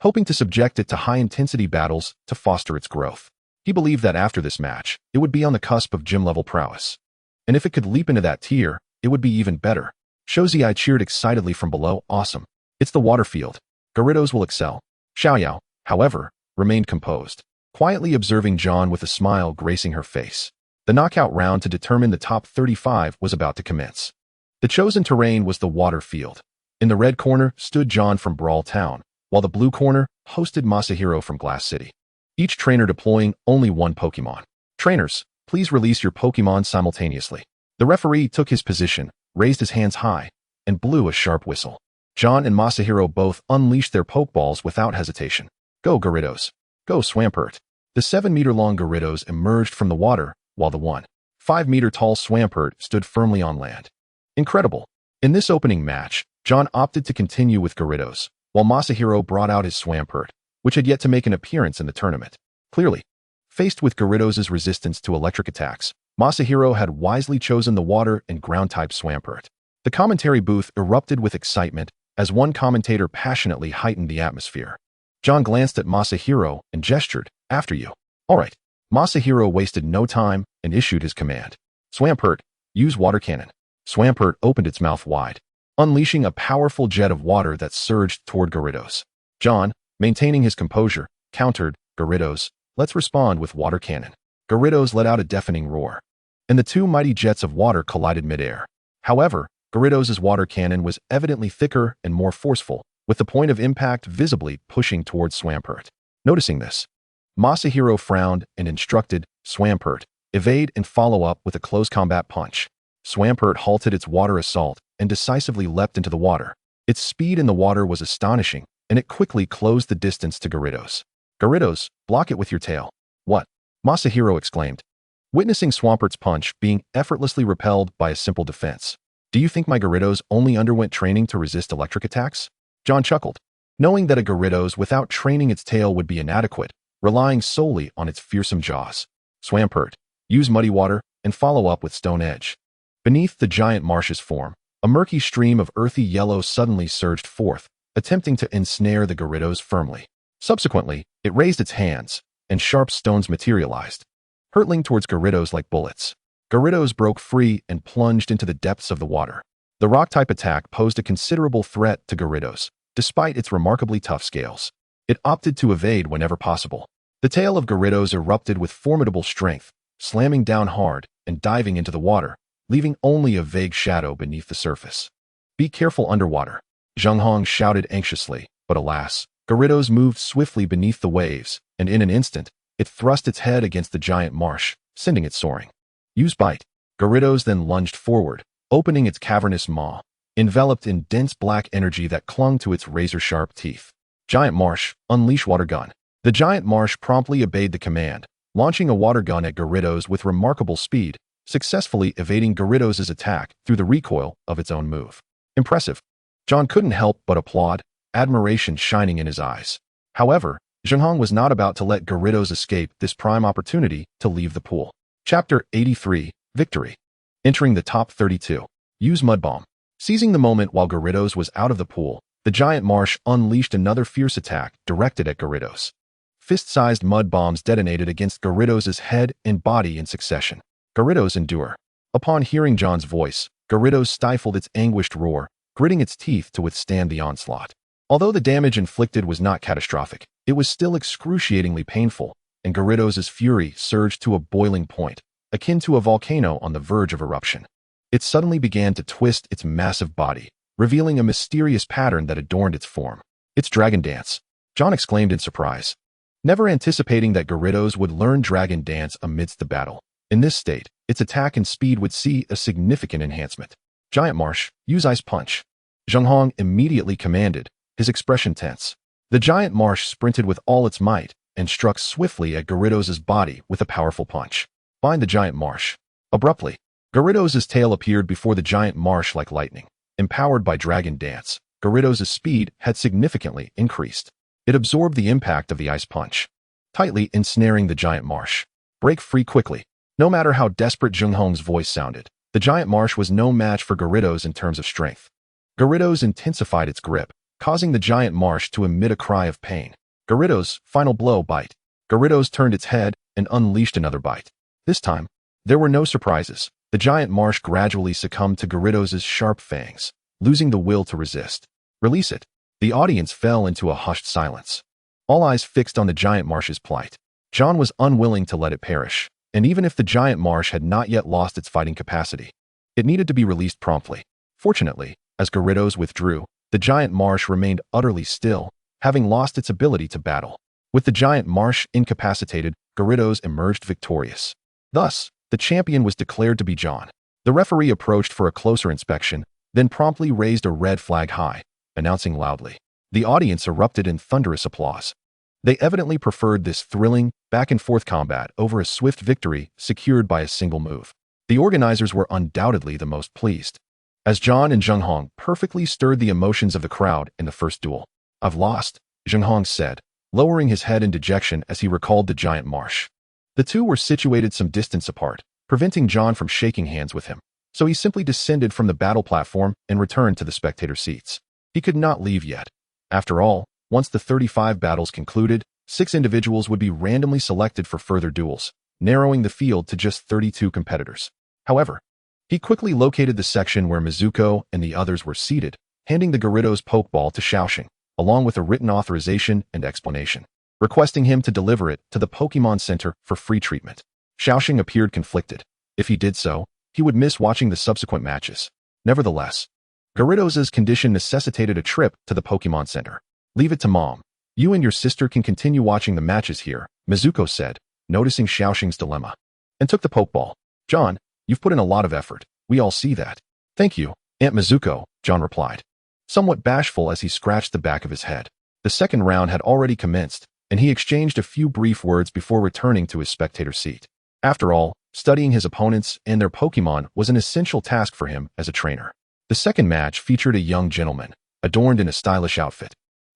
hoping to subject it to high-intensity battles to foster its growth. He believed that after this match, it would be on the cusp of gym-level prowess. And if it could leap into that tier, it would be even better. Shozei cheered excitedly from below. Awesome. It's the water field. Gyarados will excel. Xiaoyao, however, remained composed, quietly observing John with a smile gracing her face. The knockout round to determine the top 35 was about to commence. The chosen terrain was the water field. In the red corner stood John from Brawl Town, while the blue corner hosted Masahiro from Glass City, each trainer deploying only 1 Pokémon. Trainers, please release your Pokémon simultaneously. The referee took his position, raised his hands high, and blew a sharp whistle. John and Masahiro both unleashed their Pokeballs without hesitation. Go Gyarados. Go Swampert. The 7-meter-long Gyarados emerged from the water, while the 1.5-meter-tall Swampert stood firmly on land. Incredible. In this opening match, John opted to continue with Gyarados, while Masahiro brought out his Swampert, which had yet to make an appearance in the tournament. Clearly, faced with Gyarados' resistance to electric attacks, Masahiro had wisely chosen the water and ground-type Swampert. The commentary booth erupted with excitement as one commentator passionately heightened the atmosphere. John glanced at Masahiro and gestured, "After you." "All right." Masahiro wasted no time and issued his command. "Swampert, use water cannon." Swampert opened its mouth wide, unleashing a powerful jet of water that surged toward Gyarados. John, maintaining his composure, countered, "Gyarados, let's respond with water cannon." Gyarados let out a deafening roar, and the two mighty jets of water collided midair. However, Gyarados' water cannon was evidently thicker and more forceful, with the point of impact visibly pushing towards Swampert. Noticing this, Masahiro frowned and instructed, "Swampert, evade and follow up with a close combat punch." Swampert halted its water assault and decisively leapt into the water. Its speed in the water was astonishing, and it quickly closed the distance to Gyarados. "Gyarados, block it with your tail." "What?" Masahiro exclaimed, witnessing Swampert's punch being effortlessly repelled by a simple defense. "Do you think my Gyarados only underwent training to resist electric attacks?" John chuckled, knowing that a Gyarados without training its tail would be inadequate, relying solely on its fearsome jaws. "Swampert, use muddy water and follow up with Stone Edge." Beneath the giant marsh's form, a murky stream of earthy yellow suddenly surged forth, attempting to ensnare the Gyarados firmly. Subsequently, it raised its hands, and sharp stones materialized, hurtling towards Gyarados like bullets. Gyarados broke free and plunged into the depths of the water. The rock-type attack posed a considerable threat to Gyarados, despite its remarkably tough scales. It opted to evade whenever possible. The tail of Gyarados erupted with formidable strength, slamming down hard and diving into the water, leaving only a vague shadow beneath the surface. "Be careful underwater," Zhenghong shouted anxiously, but alas, Gyarados moved swiftly beneath the waves, and in an instant, it thrust its head against the giant marsh, sending it soaring. "Use bite." Gyarados then lunged forward, opening its cavernous maw, enveloped in dense black energy that clung to its razor-sharp teeth. "Giant marsh, unleash water gun." The giant marsh promptly obeyed the command, launching a water gun at Gyarados with remarkable speed, successfully evading Gyarados' attack through the recoil of its own move. "Impressive." John couldn't help but applaud, admiration shining in his eyes. However, Zhenghong was not about to let Gyarados escape this prime opportunity to leave the pool. Chapter 83, Victory. Entering the top 32. Use Mud Bomb. Seizing the moment while Gyarados was out of the pool, the giant marsh unleashed another fierce attack directed at Gyarados. Fist-sized mud bombs detonated against Gyarados' head and body in succession. Gyarados endure. Upon hearing John's voice, Gyarados stifled its anguished roar, gritting its teeth to withstand the onslaught. Although the damage inflicted was not catastrophic, it was still excruciatingly painful, and Gyarados' fury surged to a boiling point, akin to a volcano on the verge of eruption. It suddenly began to twist its massive body, revealing a mysterious pattern that adorned its form. "It's Dragon Dance," John exclaimed in surprise, never anticipating that Gyarados would learn Dragon Dance amidst the battle. In this state, its attack and speed would see a significant enhancement. "Giant Marsh, use Ice Punch." Zhenghong immediately commanded, his expression tense. The giant marsh sprinted with all its might and struck swiftly at Gyarados' body with a powerful punch. "Bind the giant marsh." Abruptly, Gyarados' tail appeared before the giant marsh like lightning. Empowered by Dragon Dance, Gyarados' speed had significantly increased. It absorbed the impact of the ice punch, tightly ensnaring the giant marsh. "Break free quickly." No matter how desperate Zhenghong's voice sounded, the giant marsh was no match for Gyarados in terms of strength. Gyarados intensified its grip, causing the giant marsh to emit a cry of pain. Gyarados' final blow bite. Gyarados turned its head and unleashed another bite. This time, there were no surprises. The giant marsh gradually succumbed to Gyarados' sharp fangs, losing the will to resist. "Release it." The audience fell into a hushed silence, all eyes fixed on the giant marsh's plight. John was unwilling to let it perish, and even if the giant marsh had not yet lost its fighting capacity, it needed to be released promptly. Fortunately, as Gyarados withdrew, the giant marsh remained utterly still, having lost its ability to battle. With the giant marsh incapacitated, Gyarados emerged victorious. Thus, the champion was declared to be John. The referee approached for a closer inspection, then promptly raised a red flag high, announcing loudly. The audience erupted in thunderous applause. They evidently preferred this thrilling, back-and-forth combat over a swift victory secured by a single move. The organizers were undoubtedly the most pleased, as John and Zhenghong perfectly stirred the emotions of the crowd in the first duel. "I've lost," Zhenghong said, lowering his head in dejection as he recalled the giant marsh. The two were situated some distance apart, preventing John from shaking hands with him. So he simply descended from the battle platform and returned to the spectator seats. He could not leave yet. After all, once the 35 battles concluded, 6 individuals would be randomly selected for further duels, narrowing the field to just 32 competitors. However, he quickly located the section where Mizuko and the others were seated, handing the Gyarados Pokeball to Xiaoxing, along with a written authorization and explanation, requesting him to deliver it to the Pokémon Center for free treatment. Xiaoxing appeared conflicted. If he did so, he would miss watching the subsequent matches. Nevertheless, Gyarados' condition necessitated a trip to the Pokémon Center. "Leave it to Mom. You and your sister can continue watching the matches here," Mizuko said, noticing Xiaoxing's dilemma, and took the Pokeball. "John, you've put in a lot of effort. We all see that." "Thank you, Aunt Mizuko," John replied, somewhat bashful as he scratched the back of his head. The second round had already commenced, and he exchanged a few brief words before returning to his spectator seat. After all, studying his opponents and their Pokémon was an essential task for him as a trainer. The second match featured a young gentleman, adorned in a stylish outfit,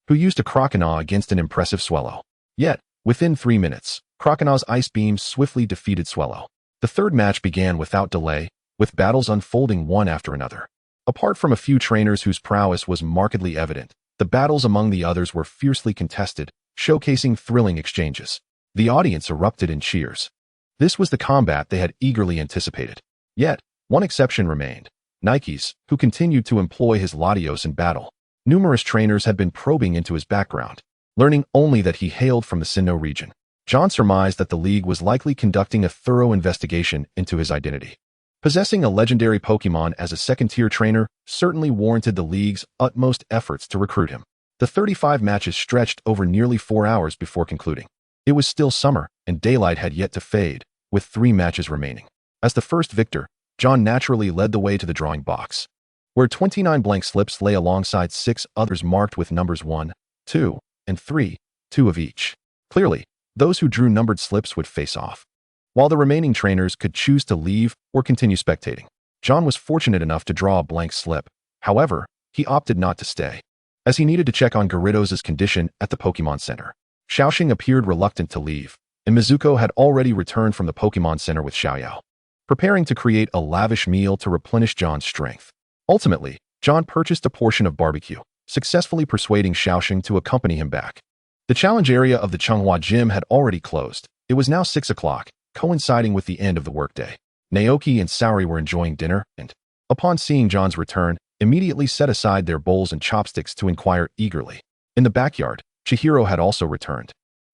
who used a Croconaw against an impressive Swellow. Yet, within 3 minutes, Croconaw's Ice Beam swiftly defeated Swellow. The third match began without delay, with battles unfolding one after another. Apart from a few trainers whose prowess was markedly evident, the battles among the others were fiercely contested, showcasing thrilling exchanges. The audience erupted in cheers. This was the combat they had eagerly anticipated. Yet, one exception remained: Nikes, who continued to employ his Latios in battle. Numerous trainers had been probing into his background, learning only that he hailed from the Sinnoh region. John surmised that the League was likely conducting a thorough investigation into his identity. Possessing a legendary Pokémon as a second-tier trainer certainly warranted the League's utmost efforts to recruit him. The 35 matches stretched over nearly 4 hours before concluding. It was still summer, and daylight had yet to fade, with 3 matches remaining. As the first victor, John naturally led the way to the drawing box, where 29 blank slips lay alongside 6 others marked with numbers 1, 2, and 3, 2 of each. Clearly, those who drew numbered slips would face off, while the remaining trainers could choose to leave or continue spectating. John was fortunate enough to draw a blank slip. However, he opted not to stay, as he needed to check on Gyarados' condition at the Pokémon Center. Xiaoxing appeared reluctant to leave, and Mizuko had already returned from the Pokémon Center with Xiaoyao, preparing to create a lavish meal to replenish John's strength. Ultimately, John purchased a portion of barbecue, successfully persuading Xiaoxing to accompany him back. The challenge area of the Changhua Gym had already closed. It was now 6 o'clock, coinciding with the end of the workday. Naoki and Saori were enjoying dinner and, upon seeing John's return, immediately set aside their bowls and chopsticks to inquire eagerly. In the backyard, Chihiro had also returned,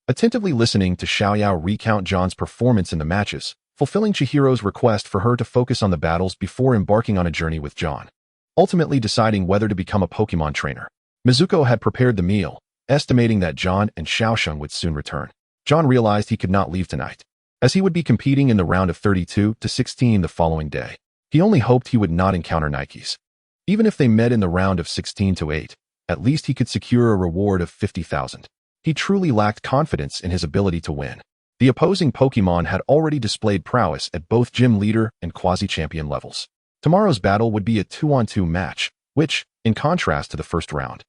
attentively listening to Xiaoyao recount John's performance in the matches, fulfilling Chihiro's request for her to focus on the battles before embarking on a journey with John, ultimately deciding whether to become a Pokémon trainer. Mizuko had prepared the meal, estimating that John and Xiaoxing would soon return. John realized he could not leave tonight, as he would be competing in the round of 32 to 16 the following day. He only hoped he would not encounter Nikes. Even if they met in the round of 16 to 8, at least he could secure a reward of 50,000. He truly lacked confidence in his ability to win. The opposing Pokémon had already displayed prowess at both gym leader and quasi-champion levels. Tomorrow's battle would be a 2-on-2 match, which, in contrast to the first round,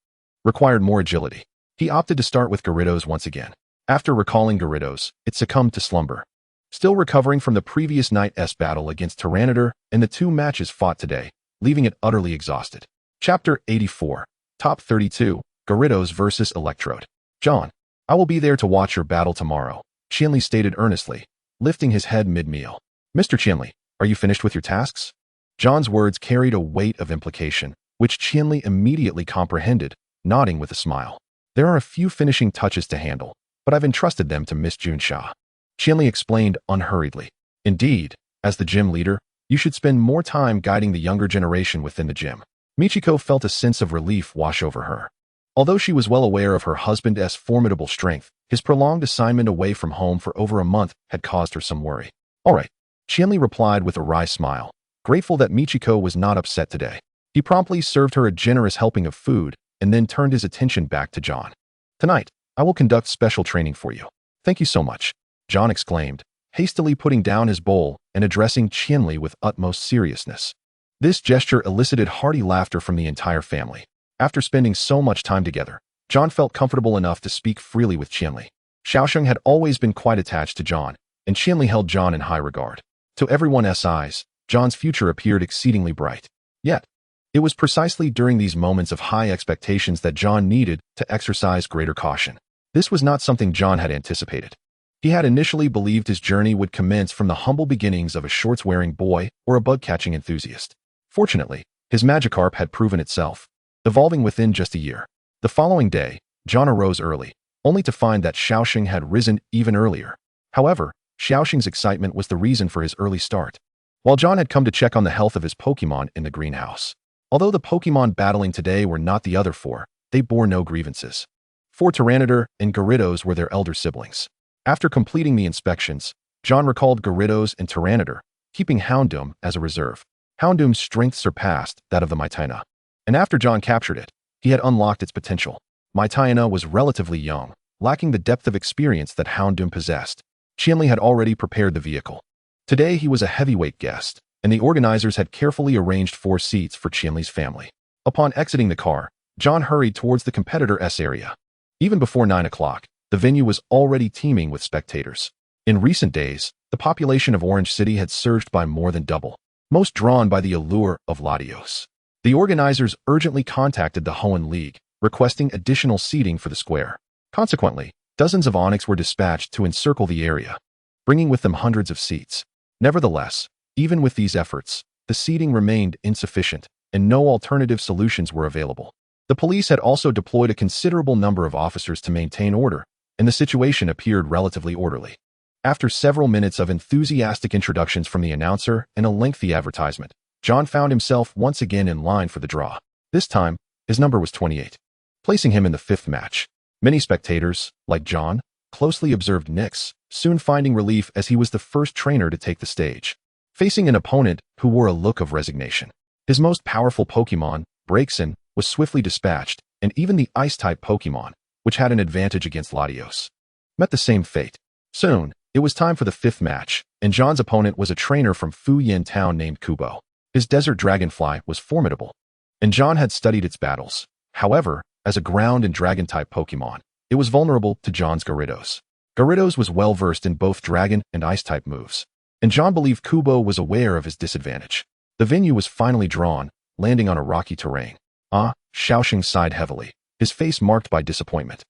required more agility. He opted to start with Gyarados once again. After recalling Gyarados, it succumbed to slumber. Still recovering from the previous night's battle against Tyranitar and the 2 matches fought today, leaving it utterly exhausted. Chapter 84. Top 32, Gyarados vs. Electrode. "John, I will be there to watch your battle tomorrow," Qianli stated earnestly, lifting his head mid-meal. "Mr. Qianli, are you finished with your tasks?" John's words carried a weight of implication, which Qianli immediately comprehended, nodding with a smile. "There are a few finishing touches to handle, but I've entrusted them to Miss Junsha," Qianli explained unhurriedly. "Indeed, as the gym leader, you should spend more time guiding the younger generation within the gym." Michiko felt a sense of relief wash over her. Although she was well aware of her husband's formidable strength, his prolonged assignment away from home for over a month had caused her some worry. "All right," Qianli replied with a wry smile, grateful that Michiko was not upset today. He promptly served her a generous helping of food and then turned his attention back to John. "Tonight, I will conduct special training for you." "Thank you so much," John exclaimed, hastily putting down his bowl and addressing Qianli with utmost seriousness. This gesture elicited hearty laughter from the entire family. After spending so much time together, John felt comfortable enough to speak freely with Qianli. Xiaoxing had always been quite attached to John, and Qianli held John in high regard. To everyone's eyes, John's future appeared exceedingly bright. Yet, it was precisely during these moments of high expectations that John needed to exercise greater caution. This was not something John had anticipated. He had initially believed his journey would commence from the humble beginnings of a shorts-wearing boy or a bug-catching enthusiast. Fortunately, his Magikarp had proven itself, evolving within just a year. The following day, John arose early, only to find that Xiaoxing had risen even earlier. However, Xiaoxing's excitement was the reason for his early start. While John had come to check on the health of his Pokémon in the greenhouse. Although the Pokémon battling today were not the other four, they bore no grievances. 4 Tyranitar and Gyarados were their elder siblings. After completing the inspections, John recalled Gyarados and Tyranitar, keeping Houndoom as a reserve. Houndoom's strength surpassed that of the Mytina. And after John captured it, he had unlocked its potential. Mytina was relatively young, lacking the depth of experience that Houndoom possessed. Qianli had already prepared the vehicle. Today he was a heavyweight guest, and the organizers had carefully arranged 4 seats for Qianli's family. Upon exiting the car, John hurried towards the competitor's area. Even before 9 o'clock, the venue was already teeming with spectators. In recent days, the population of Orange City had surged by more than double, most drawn by the allure of Latios. The organizers urgently contacted the Hoenn League, requesting additional seating for the square. Consequently, dozens of Onyx were dispatched to encircle the area, bringing with them hundreds of seats. Nevertheless, even with these efforts, the seating remained insufficient, and no alternative solutions were available. The police had also deployed a considerable number of officers to maintain order, and the situation appeared relatively orderly. After several minutes of enthusiastic introductions from the announcer and a lengthy advertisement, John found himself once again in line for the draw. This time, his number was 28, placing him in the 5th match. Many spectators, like John, closely observed Nyx, soon finding relief as he was the first trainer to take the stage. Facing an opponent who wore a look of resignation, his most powerful Pokémon, Braixen, was swiftly dispatched, and even the Ice-type Pokémon, which had an advantage against Latios, met the same fate. Soon, it was time for the 5th match, and John's opponent was a trainer from Fuyin Town named Kubo. His desert dragonfly was formidable, and John had studied its battles. However, as a ground and dragon-type Pokémon, it was vulnerable to John's Gyarados. Gyarados was well-versed in both dragon and ice-type moves, and John believed Kubo was aware of his disadvantage. The venue was finally drawn, landing on a rocky terrain. Xiaoxing sighed heavily, his face marked by disappointment.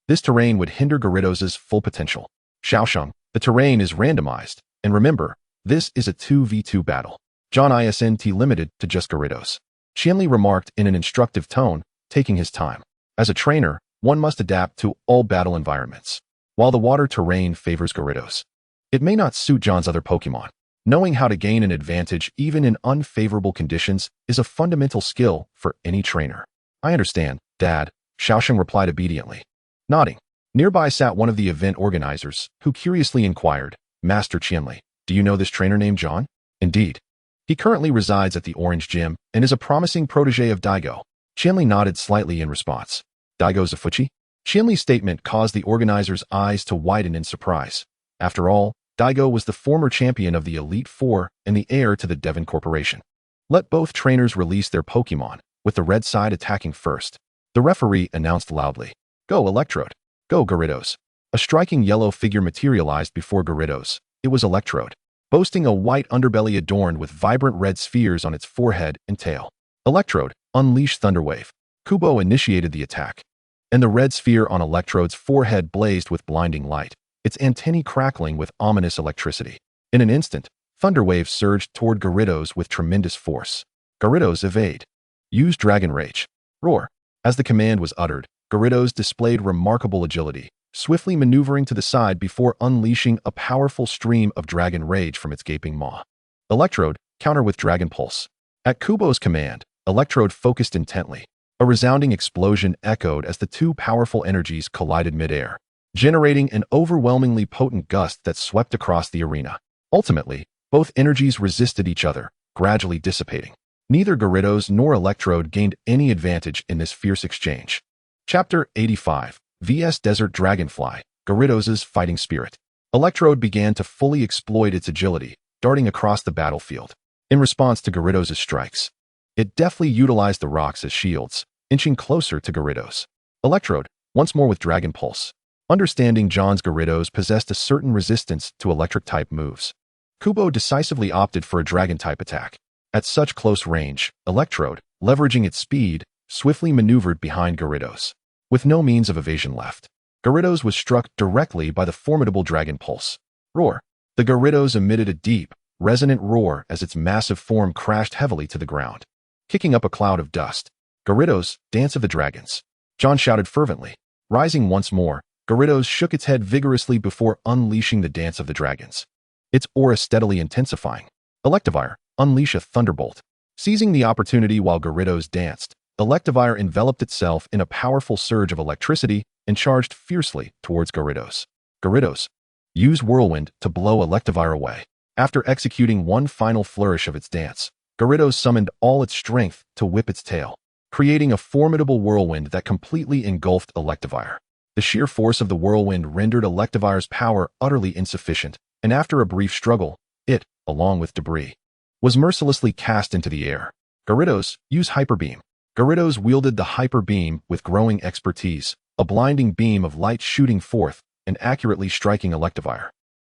This terrain would hinder Gyarados' full potential. Xiaoxing, the terrain is randomized, and remember, this is a 2v2 battle. John isn't limited to just Gyarados. Qianli remarked in an instructive tone, taking his time. As a trainer, one must adapt to all battle environments. While the water terrain favors Gyarados, it may not suit John's other Pokémon. Knowing how to gain an advantage even in unfavorable conditions is a fundamental skill for any trainer. I understand, Dad, Xiaoxing replied obediently. Nodding. Nearby sat one of the event organizers, who curiously inquired, Master Qianli, do you know this trainer named John? Indeed. He currently resides at the Orange Gym and is a promising protege of Daigo. Qianli nodded slightly in response. Daigo Zafuchi? Qianli's statement caused the organizers' eyes to widen in surprise. After all, Daigo was the former champion of the Elite Four and the heir to the Devon Corporation. Let both trainers release their Pokémon, with the red side attacking first. The referee announced loudly, Go Electrode! Go Gyarados! A striking yellow figure materialized before Gyarados. It was Electrode, boasting a white underbelly adorned with vibrant red spheres on its forehead and tail. Electrode, unleash Thunderwave. Kubo initiated the attack, and the red sphere on Electrode's forehead blazed with blinding light, its antennae crackling with ominous electricity. In an instant, Thunderwave surged toward Gyarados with tremendous force. Gyarados evade. Use Dragon Rage. Roar. As the command was uttered, Gyarados displayed remarkable agility, swiftly maneuvering to the side before unleashing a powerful stream of Dragon Rage from its gaping maw. Electrode, counter with Dragon Pulse. At Kubo's command, Electrode focused intently. A resounding explosion echoed as the two powerful energies collided midair, generating an overwhelmingly potent gust that swept across the arena. Ultimately, both energies resisted each other, gradually dissipating. Neither Gyarados nor Electrode gained any advantage in this fierce exchange. Chapter 85 vs Desert Dragonfly, Gyarados' Fighting Spirit. Electrode began to fully exploit its agility, darting across the battlefield. In response to Gyarados' strikes, it deftly utilized the rocks as shields, inching closer to Gyarados. Electrode, once more with Dragon Pulse. Understanding John's Gyarados possessed a certain resistance to electric-type moves, Kubo decisively opted for a dragon-type attack. At such close range, Electrode, leveraging its speed, swiftly maneuvered behind Gyarados. With no means of evasion left, Gyarados was struck directly by the formidable dragon pulse. Roar! The Gyarados emitted a deep, resonant roar as its massive form crashed heavily to the ground. Kicking up a cloud of dust, Gyarados, Dance of the Dragons. John shouted fervently. Rising once more, Gyarados shook its head vigorously before unleashing the Dance of the Dragons. Its aura steadily intensifying. Electivire, unleash a thunderbolt. Seizing the opportunity while Gyarados danced, Electivire enveloped itself in a powerful surge of electricity and charged fiercely towards Gyarados. Gyarados, use Whirlwind to blow Electivire away. After executing one final flourish of its dance, Gyarados summoned all its strength to whip its tail, creating a formidable whirlwind that completely engulfed Electivire. The sheer force of the whirlwind rendered Electivire's power utterly insufficient, and after a brief struggle, it, along with debris, was mercilessly cast into the air. Gyarados, use Hyper Beam. Gyarados wielded the Hyper Beam with growing expertise, a blinding beam of light shooting forth and accurately striking Electivire,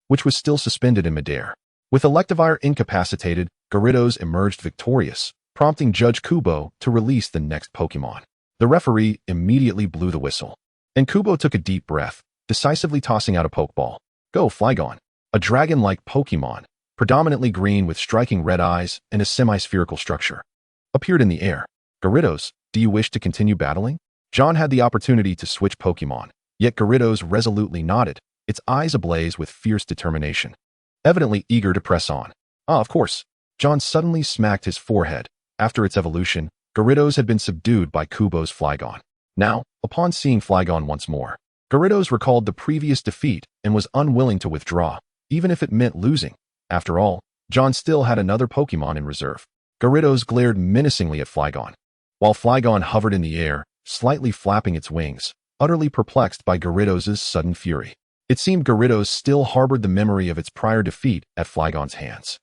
which was still suspended in midair. With Electivire incapacitated, Gyarados emerged victorious, prompting Judge Kubo to release the next Pokémon. The referee immediately blew the whistle, and Kubo took a deep breath, decisively tossing out a Pokeball. Go, Flygon! A dragon-like Pokémon, predominantly green with striking red eyes and a semi-spherical structure, appeared in the air. Gyarados, do you wish to continue battling? John had the opportunity to switch Pokémon, yet Gyarados resolutely nodded, its eyes ablaze with fierce determination, evidently eager to press on. Ah, of course. John suddenly smacked his forehead. After its evolution, Gyarados had been subdued by Kubo's Flygon. Now, upon seeing Flygon once more, Gyarados recalled the previous defeat and was unwilling to withdraw, even if it meant losing. After all, John still had another Pokémon in reserve. Gyarados glared menacingly at Flygon, while Flygon hovered in the air, slightly flapping its wings, utterly perplexed by Gyarados' sudden fury. It seemed Gyarados still harbored the memory of its prior defeat at Flygon's hands.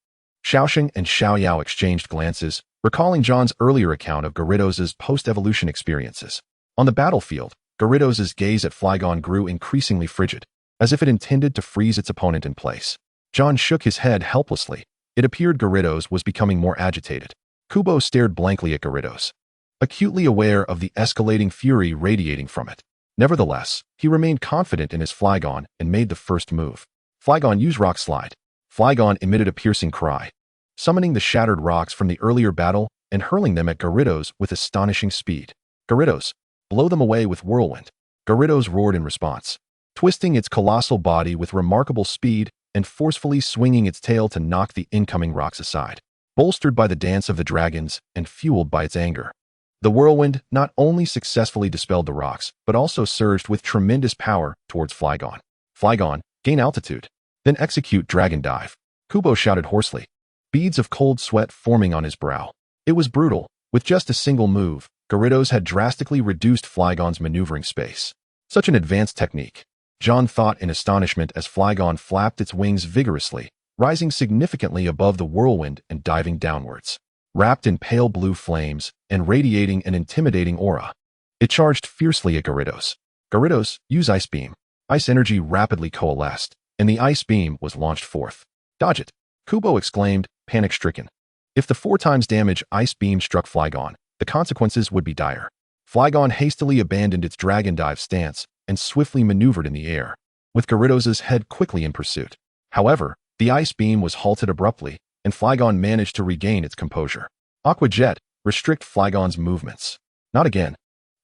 Xiaoxing and Xiaoyao exchanged glances, recalling John's earlier account of Gyarados' post-evolution experiences. On the battlefield, Gyarados' gaze at Flygon grew increasingly frigid, as if it intended to freeze its opponent in place. John shook his head helplessly. It appeared Gyarados was becoming more agitated. Kubo stared blankly at Gyarados, acutely aware of the escalating fury radiating from it. Nevertheless, he remained confident in his Flygon and made the first move. Flygon, use Rock Slide. Flygon emitted a piercing cry, summoning the shattered rocks from the earlier battle and hurling them at Gyarados with astonishing speed. Gyarados, blow them away with Whirlwind. Gyarados roared in response, twisting its colossal body with remarkable speed and forcefully swinging its tail to knock the incoming rocks aside. Bolstered by the Dance of the Dragons and fueled by its anger, the whirlwind not only successfully dispelled the rocks, but also surged with tremendous power towards Flygon. Flygon, gain altitude, then execute Dragon Dive. Kubo shouted hoarsely, beads of cold sweat forming on his brow. It was brutal. With just a single move, Gyarados had drastically reduced Flygon's maneuvering space. Such an advanced technique, John thought in astonishment as Flygon flapped its wings vigorously, rising significantly above the whirlwind and diving downwards. Wrapped in pale blue flames and radiating an intimidating aura, it charged fiercely at Gyarados. Gyarados, use Ice Beam. Ice energy rapidly coalesced, and the Ice Beam was launched forth. Dodge it! Kubo exclaimed, panic-stricken. If the 4 times damage Ice Beam struck Flygon, the consequences would be dire. Flygon hastily abandoned its Dragon Dive stance and swiftly maneuvered in the air, with Gyarados' head quickly in pursuit. However, the Ice Beam was halted abruptly, and Flygon managed to regain its composure. Aqua Jet, restrict Flygon's movements. Not again!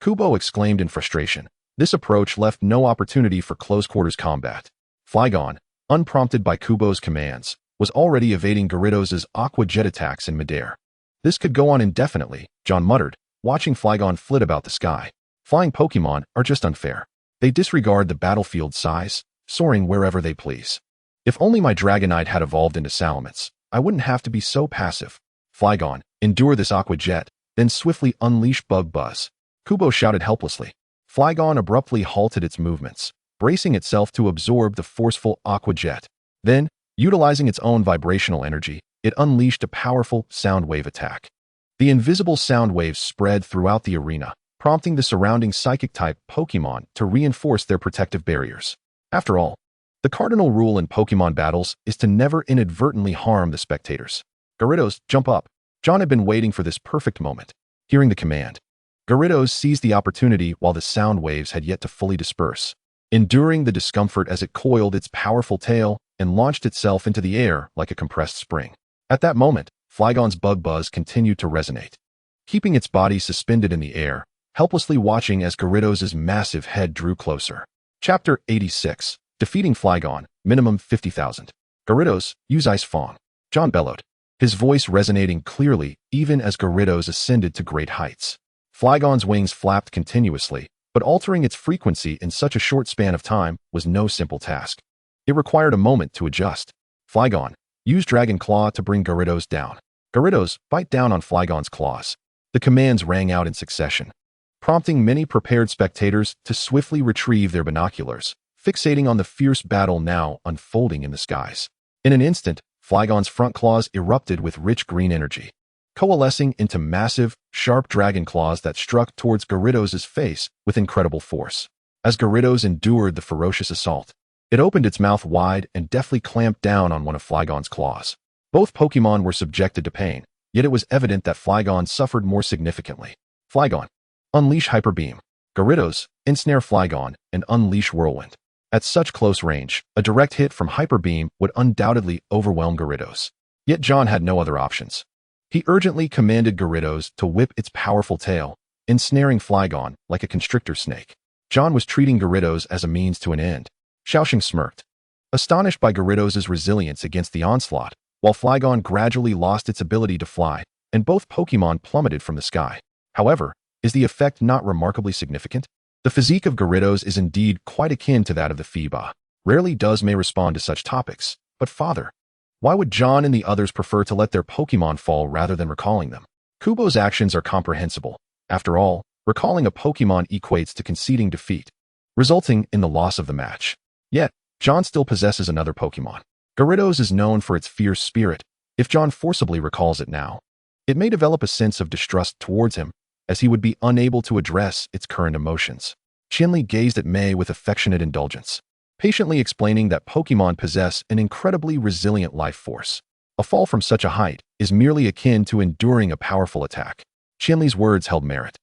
Kubo exclaimed in frustration. This approach left no opportunity for close-quarters combat. Flygon, unprompted by Kubo's commands, was already evading Gyarados' Aqua Jet attacks in midair. This could go on indefinitely, John muttered, watching Flygon flit about the sky. Flying Pokémon are just unfair. They disregard the battlefield size, soaring wherever they please. If only my Dragonite had evolved into Salamence, I wouldn't have to be so passive. Flygon, endure this Aqua Jet, then swiftly unleash Bug Buzz. Kubo shouted helplessly. Flygon abruptly halted its movements, bracing itself to absorb the forceful Aqua Jet. Then, utilizing its own vibrational energy, it unleashed a powerful sound wave attack. The invisible sound waves spread throughout the arena, prompting the surrounding Psychic-type Pokémon to reinforce their protective barriers. After all, The cardinal rule in Pokémon battles is to never inadvertently harm the spectators. Gyarados, jump up. John had been waiting for this perfect moment. Hearing the command, Gyarados seized the opportunity while the sound waves had yet to fully disperse, enduring the discomfort as it coiled its powerful tail and launched itself into the air like a compressed spring. At that moment, Flygon's bug buzz continued to resonate, keeping its body suspended in the air, helplessly watching as Gyarados' massive head drew closer. Chapter 86. Defeating Flygon, minimum 50,000. Gyarados, use Ice Fang. John bellowed, his voice resonating clearly even as Gyarados ascended to great heights. Flygon's wings flapped continuously, but altering its frequency in such a short span of time was no simple task. It required a moment to adjust. Flygon, use Dragon Claw to bring Gyarados down. Gyarados, bite down on Flygon's claws. The commands rang out in succession, prompting many prepared spectators to swiftly retrieve their binoculars, fixating on the fierce battle now unfolding in the skies. In an instant, Flygon's front claws erupted with rich green energy, coalescing into massive, sharp dragon claws that struck towards Gyarados' face with incredible force. As Gyarados endured the ferocious assault, it opened its mouth wide and deftly clamped down on one of Flygon's claws. Both Pokémon were subjected to pain, yet it was evident that Flygon suffered more significantly. Flygon, unleash Hyper Beam. Gyarados, ensnare Flygon and unleash Whirlwind. At such close range, a direct hit from Hyper Beam would undoubtedly overwhelm Gyarados. Yet John had no other options. He urgently commanded Gyarados to whip its powerful tail, ensnaring Flygon like a constrictor snake. John was treating Gyarados as a means to an end. Xiaoxing smirked, astonished by Gyarados' resilience against the onslaught, while Flygon gradually lost its ability to fly, and both Pokémon plummeted from the sky. However, is the effect not remarkably significant? The physique of Gyarados is indeed quite akin to that of the Phoeba. Rarely does May respond to such topics, but father, why would John and the others prefer to let their Pokémon fall rather than recalling them? Kubo's actions are comprehensible. After all, recalling a Pokémon equates to conceding defeat, resulting in the loss of the match. Yet, John still possesses another Pokémon. Gyarados is known for its fierce spirit. If John forcibly recalls it now, it may develop a sense of distrust towards him, as he would be unable to address its current emotions. Qianli gazed at May with affectionate indulgence, patiently explaining that Pokémon possess an incredibly resilient life force. A fall from such a height is merely akin to enduring a powerful attack. Qianli's words held merit.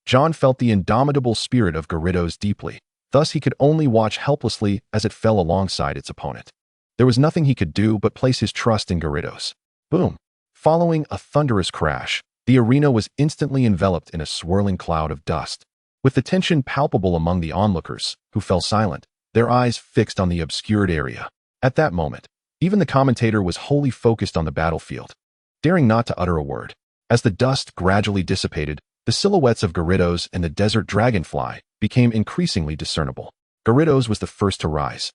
John felt the indomitable spirit of Gyarados deeply, thus he could only watch helplessly as it fell alongside its opponent. There was nothing he could do but place his trust in Gyarados. Boom! Following a thunderous crash, the arena was instantly enveloped in a swirling cloud of dust, with the tension palpable among the onlookers, who fell silent, their eyes fixed on the obscured area. At that moment, even the commentator was wholly focused on the battlefield, daring not to utter a word. As the dust gradually dissipated, the silhouettes of Gyarados and the desert dragonfly became increasingly discernible. Gyarados was the first to rise,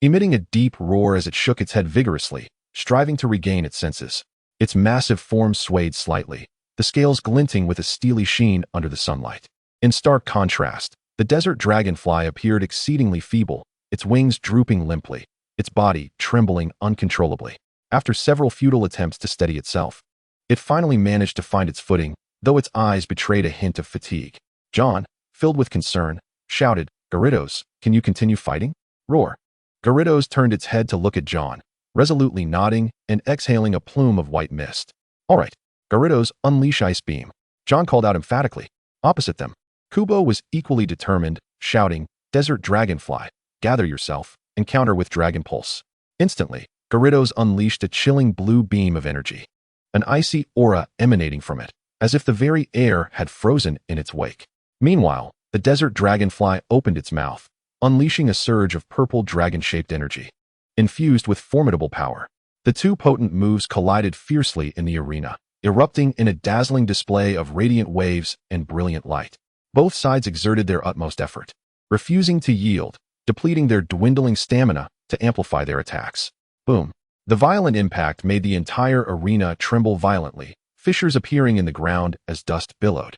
emitting a deep roar as it shook its head vigorously, striving to regain its senses. Its massive form swayed slightly, the scales glinting with a steely sheen under the sunlight. In stark contrast, the desert dragonfly appeared exceedingly feeble, its wings drooping limply, its body trembling uncontrollably. After several futile attempts to steady itself, it finally managed to find its footing, though its eyes betrayed a hint of fatigue. John, filled with concern, shouted, "Gyarados, can you continue fighting?" Roar. Gyarados turned its head to look at John, resolutely nodding and exhaling a plume of white mist. "All right, Gyarados, unleash Ice Beam," John called out emphatically. Opposite them, Kubo was equally determined, shouting, "Desert Dragonfly, gather yourself and counter with Dragon Pulse." Instantly, Gyarados unleashed a chilling blue beam of energy, an icy aura emanating from it, as if the very air had frozen in its wake. Meanwhile, the desert dragonfly opened its mouth, unleashing a surge of purple dragon-shaped energy, infused with formidable power. The two potent moves collided fiercely in the arena, erupting in a dazzling display of radiant waves and brilliant light. Both sides exerted their utmost effort, refusing to yield, depleting their dwindling stamina to amplify their attacks. Boom! The violent impact made the entire arena tremble violently, fissures appearing in the ground as dust billowed,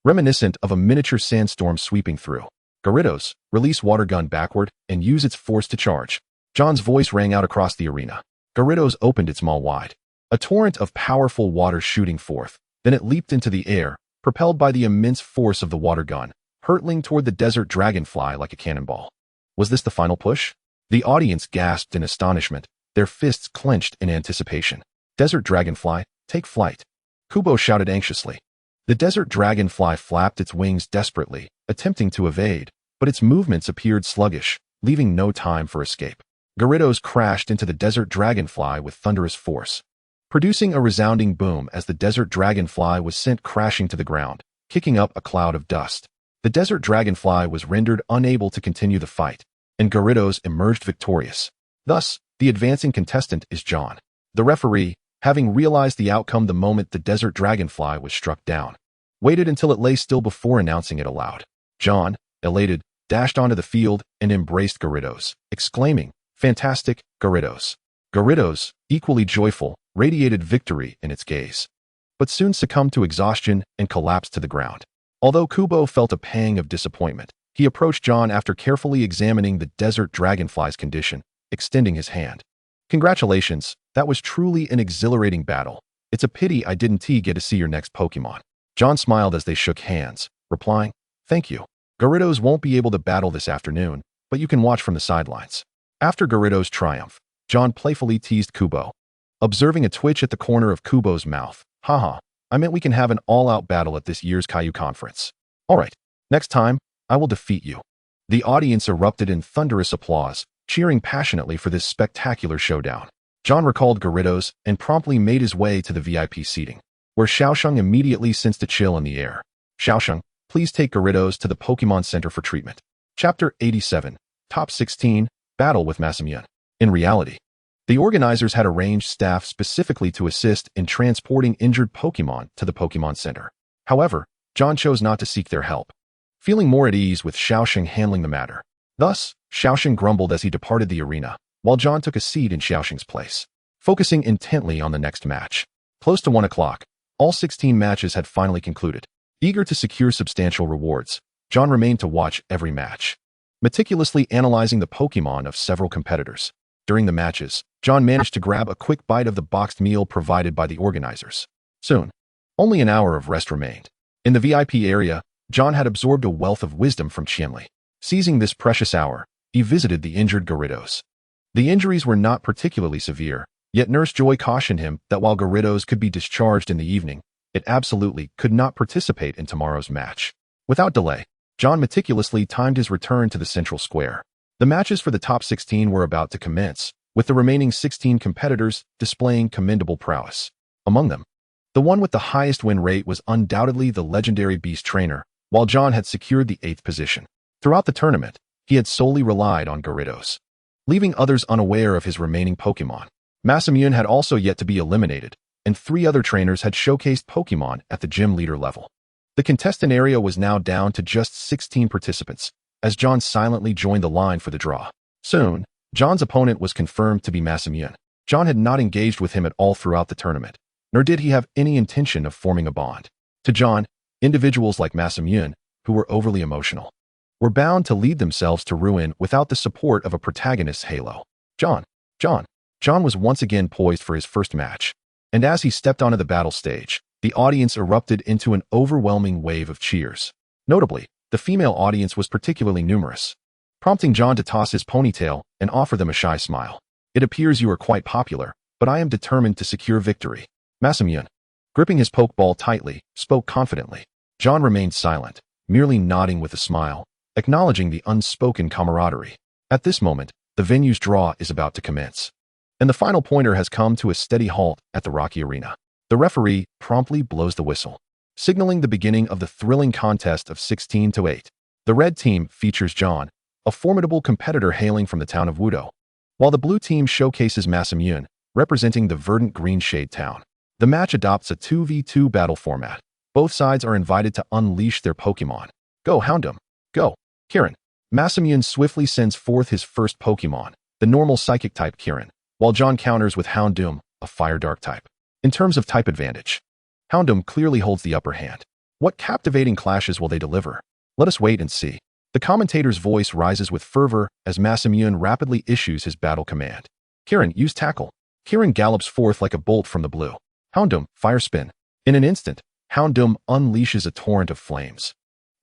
reminiscent of a miniature sandstorm sweeping through. "Gyarados, release Water Gun backward and use its force to charge." John's voice rang out across the arena. Gyarados opened its maw wide, a torrent of powerful water shooting forth. Then it leaped into the air, propelled by the immense force of the water gun, hurtling toward the desert dragonfly like a cannonball. Was this the final push? The audience gasped in astonishment, their fists clenched in anticipation. Desert Dragonfly, take flight. Kubo shouted anxiously. The desert dragonfly flapped its wings desperately, attempting to evade, but its movements appeared sluggish, leaving no time for escape. Gyarados crashed into the desert dragonfly with thunderous force, producing a resounding boom as the desert dragonfly was sent crashing to the ground, kicking up a cloud of dust. The desert dragonfly was rendered unable to continue the fight, and Gyarados emerged victorious. Thus, the advancing contestant is John. The referee, having realized the outcome the moment the desert dragonfly was struck down, waited until it lay still before announcing it aloud. John, elated, dashed onto the field and embraced Gyarados, exclaiming, "Fantastic, Gyarados." Gyarados, equally joyful, radiated victory in its gaze, but soon succumbed to exhaustion and collapsed to the ground. Although Kubo felt a pang of disappointment, he approached John after carefully examining the desert dragonfly's condition, extending his hand. "Congratulations, that was truly an exhilarating battle. It's a pity I didn't get to see your next Pokémon." John smiled as they shook hands, replying, "Thank you. Gyarados won't be able to battle this afternoon, but you can watch from the sidelines." After Gyarados' triumph, John playfully teased Kubo, observing a twitch at the corner of Kubo's mouth. "Haha, I meant we can have an all-out battle at this year's Caillou conference. All right, next time, I will defeat you." The audience erupted in thunderous applause, cheering passionately for this spectacular showdown. John recalled Gyarados and promptly made his way to the VIP seating, where Xiaosheng immediately sensed a chill in the air. "Xiaosheng, please take Gyarados to the Pokémon Center for treatment." Chapter 87, Top 16, Battle with Masamune. In reality, the organizers had arranged staff specifically to assist in transporting injured Pokémon to the Pokémon Center. However, John chose not to seek their help, feeling more at ease with Xiaosheng handling the matter. Thus, Xiaosheng grumbled as he departed the arena, while John took a seat in Xiaosheng's place, focusing intently on the next match. Close to 1 o'clock, all 16 matches had finally concluded. Eager to secure substantial rewards, John remained to watch every match, meticulously analyzing the Pokémon of several competitors. During the matches, John managed to grab a quick bite of the boxed meal provided by the organizers. Soon, only an hour of rest remained. In the VIP area, John had absorbed a wealth of wisdom from Qianli. Seizing this precious hour, he visited the injured Gyarados. The injuries were not particularly severe, yet Nurse Joy cautioned him that while Gyarados could be discharged in the evening, it absolutely could not participate in tomorrow's match. Without delay, John meticulously timed his return to the central square. The matches for the top 16 were about to commence, with the remaining 16 competitors displaying commendable prowess. Among them, the one with the highest win rate was undoubtedly the legendary Beast Trainer, while John had secured the 8th position. Throughout the tournament, he had solely relied on Gyarados, leaving others unaware of his remaining Pokémon. Masamune had also yet to be eliminated, and 3 other trainers had showcased Pokémon at the gym leader level. The contestant area was now down to just 16 participants, as John silently joined the line for the draw. Soon, John's opponent was confirmed to be Masamune. John had not engaged with him at all throughout the tournament, nor did he have any intention of forming a bond. To John, individuals like Masamune, who were overly emotional, were bound to lead themselves to ruin without the support of a protagonist's halo. John was once again poised for his first match, and as he stepped onto the battle stage, the audience erupted into an overwhelming wave of cheers. Notably, the female audience was particularly numerous, prompting John to toss his ponytail and offer them a shy smile. "It appears you are quite popular, but I am determined to secure victory." Masamune, gripping his Pokeball tightly, spoke confidently. John remained silent, merely nodding with a smile, acknowledging the unspoken camaraderie. At this moment, the venue's draw is about to commence, and the final pointer has come to a steady halt at the Rocky Arena. The referee promptly blows the whistle, signaling the beginning of the thrilling contest of 16-8. The red team features John, a formidable competitor hailing from the town of Wudo, while the blue team showcases Masamune, representing the verdant green shade town. The match adopts a 2v2 battle format. Both sides are invited to unleash their Pokémon. Go Houndoom! Go! Kirin. Masamune swiftly sends forth his first Pokémon, the normal Psychic type Kirin, while John counters with Houndoom, a Fire Dark type. In terms of type advantage, Houndoom clearly holds the upper hand. What captivating clashes will they deliver? Let us wait and see. The commentator's voice rises with fervor as Masamune rapidly issues his battle command. Kirin, use Tackle. Kirin gallops forth like a bolt from the blue. Houndoom, Fire Spin. In an instant, Houndoom unleashes a torrent of flames,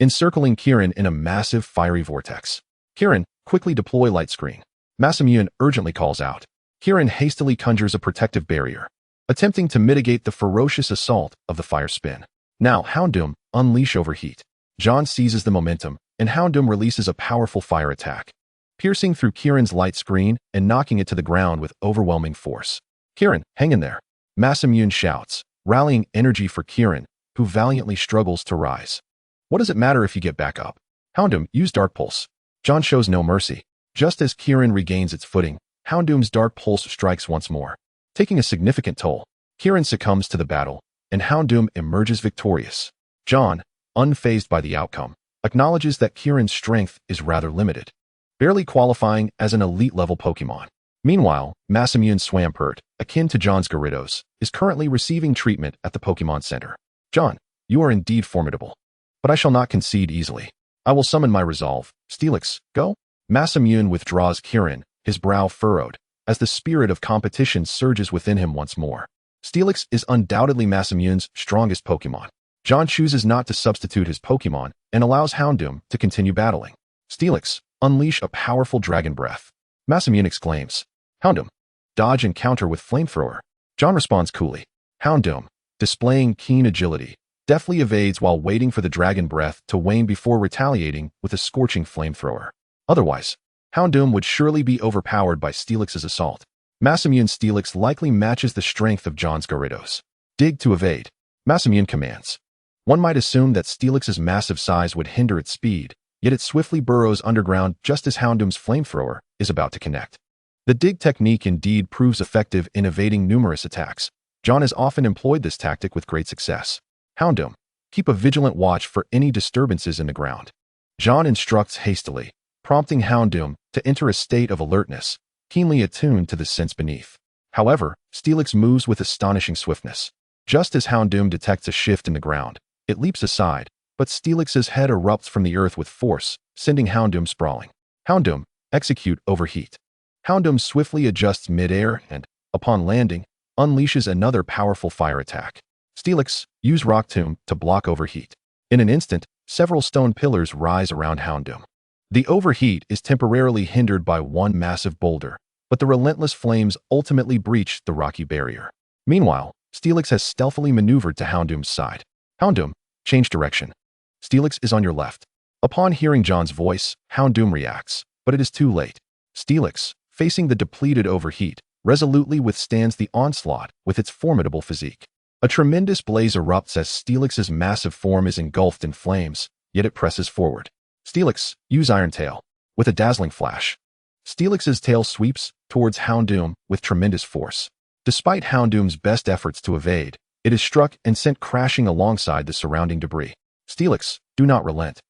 encircling Kirin in a massive fiery vortex. Kirin, quickly deploy Light Screen. Masamune urgently calls out. Kirin hastily conjures a protective barrier, attempting to mitigate the ferocious assault of the fire spin. Now, Houndoom, unleash overheat. John seizes the momentum, and Houndoom releases a powerful fire attack, piercing through Kirin's light screen and knocking it to the ground with overwhelming force. Kirin, hang in there. Masamune shouts, rallying energy for Kirin, who valiantly struggles to rise. What does it matter if you get back up? Houndoom, use Dark Pulse. John shows no mercy. Just as Kirin regains its footing, Houndoom's Dark Pulse strikes once more, taking a significant toll. Kirin succumbs to the battle, and Houndoom emerges victorious. John, unfazed by the outcome, acknowledges that Kirin's strength is rather limited, barely qualifying as an elite-level Pokémon. Meanwhile, Masamune Swampert, akin to John's Gyarados, is currently receiving treatment at the Pokémon Center. John, you are indeed formidable, but I shall not concede easily. I will summon my resolve. Steelix, go. Masamune withdraws Kirin, his brow furrowed, as the spirit of competition surges within him once more. Steelix is undoubtedly Masamune's strongest Pokémon. John chooses not to substitute his Pokémon and allows Houndoom to continue battling. Steelix, unleash a powerful dragon breath. Masamune exclaims. Houndoom, dodge and counter with Flamethrower. John responds coolly. Houndoom, displaying keen agility, deftly evades while waiting for the dragon breath to wane before retaliating with a scorching Flamethrower. Otherwise, Houndoom would surely be overpowered by Steelix's assault. Masamune's Steelix likely matches the strength of John's Gyarados. Dig to evade. Masamune commands. One might assume that Steelix's massive size would hinder its speed, yet it swiftly burrows underground just as Houndoom's Flamethrower is about to connect. The dig technique indeed proves effective in evading numerous attacks. John has often employed this tactic with great success. Houndoom, keep a vigilant watch for any disturbances in the ground. John instructs hastily, prompting Houndoom to enter a state of alertness, keenly attuned to the sense beneath. However, Steelix moves with astonishing swiftness. Just as Houndoom detects a shift in the ground, it leaps aside, but Steelix's head erupts from the earth with force, sending Houndoom sprawling. Houndoom, execute overheat. Houndoom swiftly adjusts mid-air and, upon landing, unleashes another powerful fire attack. Steelix, use Rock Tomb to block overheat. In an instant, several stone pillars rise around Houndoom. The overheat is temporarily hindered by one massive boulder, but the relentless flames ultimately breach the rocky barrier. Meanwhile, Steelix has stealthily maneuvered to Houndoom's side. Houndoom, change direction. Steelix is on your left. Upon hearing John's voice, Houndoom reacts, but it is too late. Steelix, facing the depleted overheat, resolutely withstands the onslaught with its formidable physique. A tremendous blaze erupts as Steelix's massive form is engulfed in flames, yet it presses forward. Steelix, use Iron Tail. With a dazzling flash, Steelix's tail sweeps towards Houndoom with tremendous force. Despite Houndoom's best efforts to evade, it is struck and sent crashing alongside the surrounding debris. Steelix, do not relent.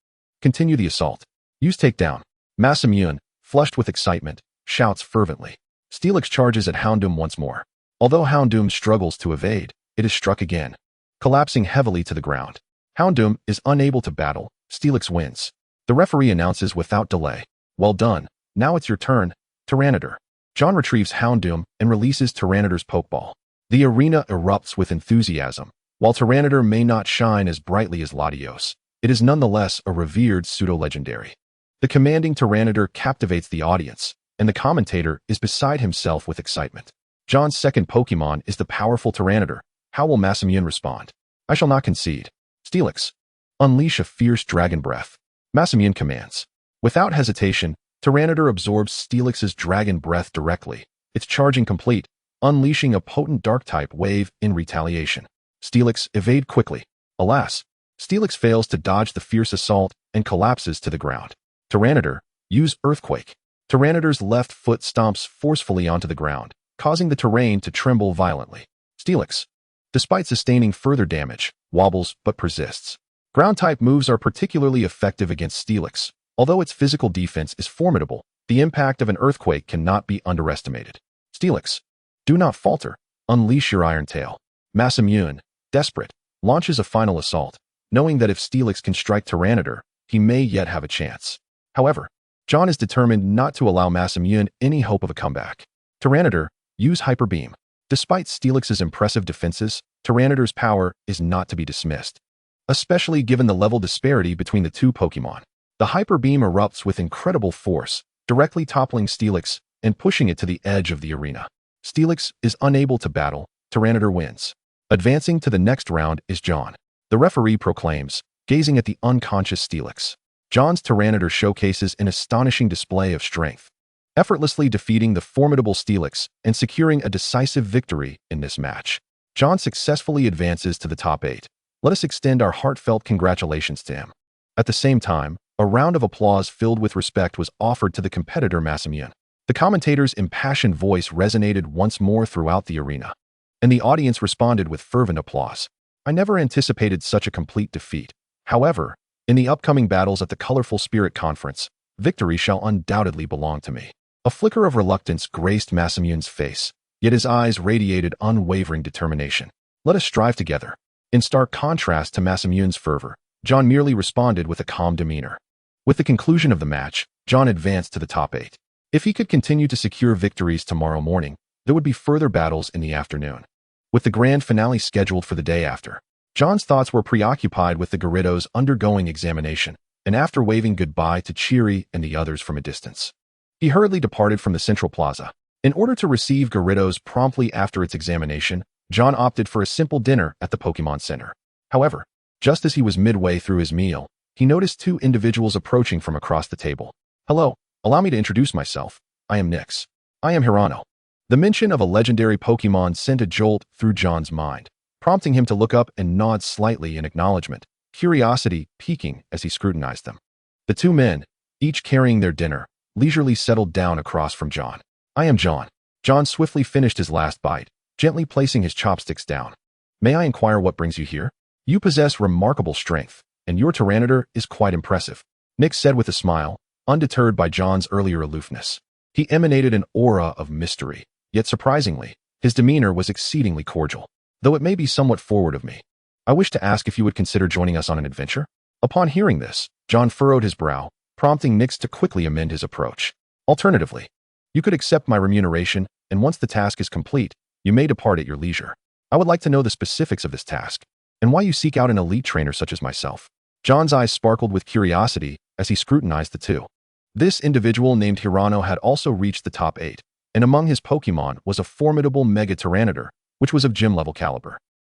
Continue the assault. Use Takedown. Masamune, flushed with excitement, shouts fervently. Steelix charges at Houndoom once more. Although Houndoom struggles to evade, it is struck again, collapsing heavily to the ground. Houndoom is unable to battle. Steelix wins. The referee announces without delay. Well done. Now it's your turn, Tyranitar. John retrieves Houndoom and releases Tyranitar's Pokeball. The arena erupts with enthusiasm. While Tyranitar may not shine as brightly as Latios, it is nonetheless a revered pseudo-legendary. The commanding Tyranitar captivates the audience, and the commentator is beside himself with excitement. John's second Pokemon is the powerful Tyranitar. How will Masamune respond? I shall not concede. Steelix, unleash a fierce dragon breath. Masamune commands. Without hesitation, Tyranitar absorbs Steelix's dragon breath directly, its charging complete, unleashing a potent dark-type wave in retaliation. Steelix, evade quickly. Alas, Steelix fails to dodge the fierce assault and collapses to the ground. Tyranitar, use Earthquake. Tyranitar's left foot stomps forcefully onto the ground, causing the terrain to tremble violently. Steelix, despite sustaining further damage, wobbles but persists. Ground-type moves are particularly effective against Steelix. Although its physical defense is formidable, the impact of an earthquake cannot be underestimated. Steelix, do not falter. Unleash your Iron Tail. Masamune, desperate, launches a final assault, knowing that if Steelix can strike Tyranitar, he may yet have a chance. However, John is determined not to allow Masamune any hope of a comeback. Tyranitar, use Hyper Beam. Despite Steelix's impressive defenses, Tyranitar's power is not to be dismissed, especially given the level disparity between the two Pokemon. The Hyper Beam erupts with incredible force, directly toppling Steelix and pushing it to the edge of the arena. Steelix is unable to battle. Tyranitar wins. Advancing to the next round is John. The referee proclaims, gazing at the unconscious Steelix. John's Tyranitar showcases an astonishing display of strength, effortlessly defeating the formidable Steelix and securing a decisive victory in this match. John successfully advances to the top 8. Let us extend our heartfelt congratulations to him. At the same time, a round of applause filled with respect was offered to the competitor Masamune. The commentator's impassioned voice resonated once more throughout the arena, and the audience responded with fervent applause. I never anticipated such a complete defeat. However, in the upcoming battles at the Colorful Spirit Conference, victory shall undoubtedly belong to me. A flicker of reluctance graced Masamune's face, yet his eyes radiated unwavering determination. Let us strive together. In stark contrast to Masamune's fervor, John merely responded with a calm demeanor. With the conclusion of the match, John advanced to the top 8. If he could continue to secure victories tomorrow morning, there would be further battles in the afternoon, with the grand finale scheduled for the day after. John's thoughts were preoccupied with the Gyarados undergoing examination, and after waving goodbye to Chiri and the others from a distance, he hurriedly departed from the central plaza. In order to receive Gyarados promptly after its examination, John opted for a simple dinner at the Pokémon Center. However, just as he was midway through his meal, he noticed 2 individuals approaching from across the table. Hello, allow me to introduce myself. I am Nyx. I am Hirano. The mention of a legendary Pokémon sent a jolt through John's mind, prompting him to look up and nod slightly in acknowledgement, curiosity piquing as he scrutinized them. The 2 men, each carrying their dinner, leisurely settled down across from John. I am John. John swiftly finished his last bite, gently placing his chopsticks down. May I inquire what brings you here? You possess remarkable strength, and your Tyranitar is quite impressive, Nyx said with a smile, undeterred by John's earlier aloofness. He emanated an aura of mystery, yet surprisingly, his demeanor was exceedingly cordial. Though it may be somewhat forward of me, I wish to ask if you would consider joining us on an adventure? Upon hearing this, John furrowed his brow, prompting Nyx to quickly amend his approach. Alternatively, you could accept my remuneration, and once the task is complete, you may depart at your leisure. I would like to know the specifics of this task, and why you seek out an elite trainer such as myself. John's eyes sparkled with curiosity as he scrutinized the 2. This individual named Hirano had also reached the top 8, and among his Pokémon was a formidable Mega Tyranitar, which was of gym-level caliber.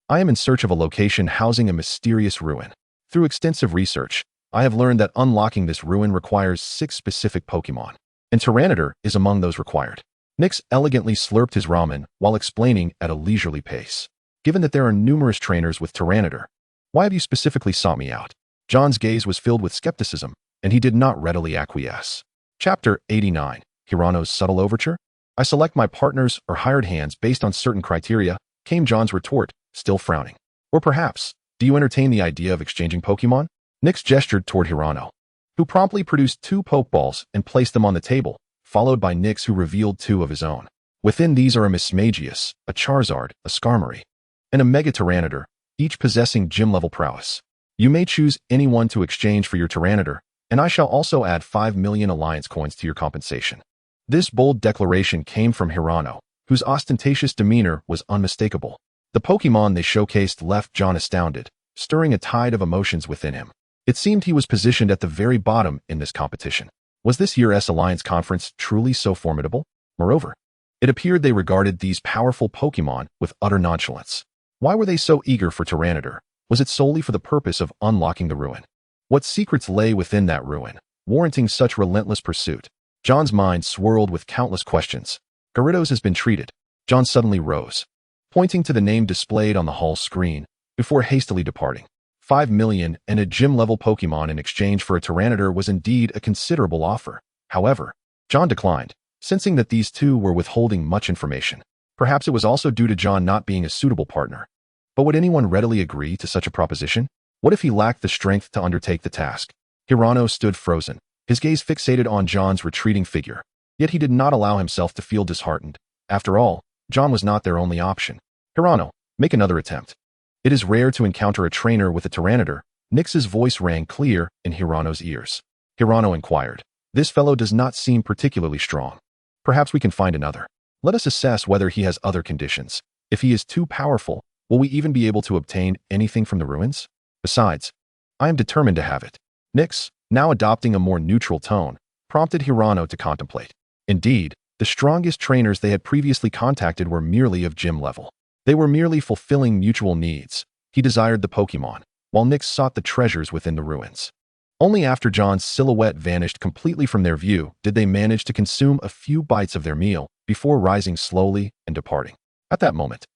I am in search of a location housing a mysterious ruin. Through extensive research, I have learned that unlocking this ruin requires 6 specific Pokémon, and Tyranitar is among those required. Nyx elegantly slurped his ramen while explaining at a leisurely pace. Given that there are numerous trainers with Tyranitar, why have you specifically sought me out? John's gaze was filled with skepticism, and he did not readily acquiesce. Chapter 89. Hirano's Subtle Overture? I select my partners or hired hands based on certain criteria, came John's retort, still frowning. Or perhaps, do you entertain the idea of exchanging Pokémon? Nyx gestured toward Hirano, who promptly produced 2 Pokeballs and placed them on the table, followed by Nyx, who revealed 2 of his own. Within these are a Mismagius, a Charizard, a Skarmory, and a Mega Tyranitar, each possessing gym-level prowess. You may choose anyone to exchange for your Tyranitar, and I shall also add 5 million Alliance coins to your compensation. This bold declaration came from Hirano, whose ostentatious demeanor was unmistakable. The Pokémon they showcased left John astounded, stirring a tide of emotions within him. It seemed he was positioned at the very bottom in this competition. Was this year's Alliance Conference truly so formidable? Moreover, it appeared they regarded these powerful Pokémon with utter nonchalance. Why were they so eager for Tyranitar? Was it solely for the purpose of unlocking the ruin? What secrets lay within that ruin, warranting such relentless pursuit? John's mind swirled with countless questions. Gyarados has been treated. John suddenly rose, pointing to the name displayed on the hall screen, before hastily departing. 5 million and a gym-level Pokémon in exchange for a Tyranitar was indeed a considerable offer. However, John declined, sensing that these 2 were withholding much information. Perhaps it was also due to John not being a suitable partner. But would anyone readily agree to such a proposition? What if he lacked the strength to undertake the task? Hirano stood frozen, his gaze fixated on John's retreating figure. Yet he did not allow himself to feel disheartened. After all, John was not their only option. Hirano, make another attempt. It is rare to encounter a trainer with a Tyranitar. Nyx's voice rang clear in Hirano's ears. Hirano inquired. This fellow does not seem particularly strong. Perhaps we can find another. Let us assess whether he has other conditions. If he is too powerful, will we even be able to obtain anything from the ruins? Besides, I am determined to have it. Nyx, now adopting a more neutral tone, prompted Hirano to contemplate. Indeed, The strongest trainers they had previously contacted were merely of gym level. They were merely fulfilling mutual needs. He desired the Pokémon, while Nyx sought the treasures within the ruins. Only after John's silhouette vanished completely from their view did they manage to consume a few bites of their meal before rising slowly and departing. At that moment,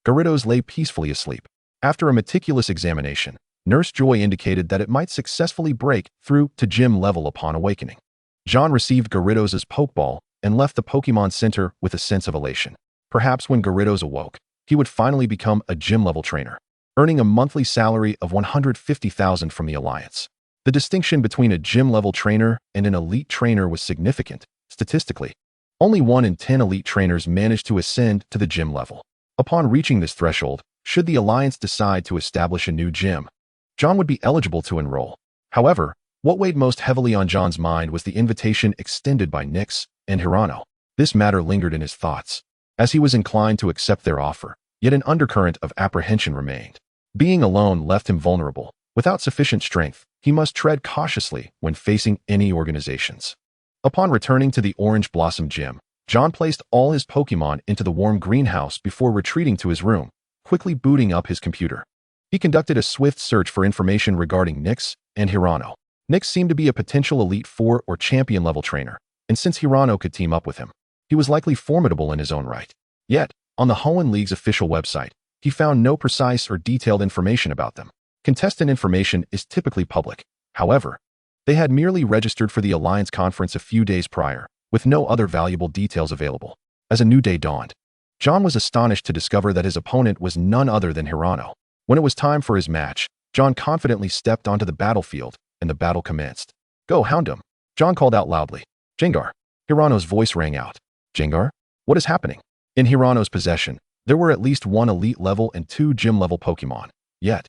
Gyarados lay peacefully asleep. After a meticulous examination, Nurse Joy indicated that it might successfully break through to gym level upon awakening. John received Gyarados' Pokeball and left the Pokémon Center with a sense of elation. Perhaps when Gyarados awoke, he would finally become a gym-level trainer, earning a monthly salary of 150,000 from the Alliance. The distinction between a gym-level trainer and an elite trainer was significant. Statistically, only 1 in 10 elite trainers managed to ascend to the gym level. Upon reaching this threshold, should the Alliance decide to establish a new gym, John would be eligible to enroll. However, what weighed most heavily on John's mind was the invitation extended by Nyx and Hirano. This matter lingered in his thoughts, as he was inclined to accept their offer, yet an undercurrent of apprehension remained. Being alone left him vulnerable. Without sufficient strength, he must tread cautiously when facing any organizations. Upon returning to the Orange Blossom Gym, John placed all his Pokémon into the warm greenhouse before retreating to his room, quickly booting up his computer. He conducted a swift search for information regarding Nyx and Hirano. Nyx seemed to be a potential Elite Four or Champion-level trainer, and since Hirano could team up with him, he was likely formidable in his own right. Yet, on the Hoenn League's official website, he found no precise or detailed information about them. Contestant information is typically public. However, they had merely registered for the Alliance conference a few days prior, with no other valuable details available. As a new day dawned, John was astonished to discover that his opponent was none other than Hirano. When it was time for his match, John confidently stepped onto the battlefield, and the battle commenced. "Go, Houndoom!" John called out loudly. "Gengar!" Hirano's voice rang out. "Gengar? What is happening?" In Hirano's possession, there were at least 1 elite-level and 2 gym-level Pokémon. Yet,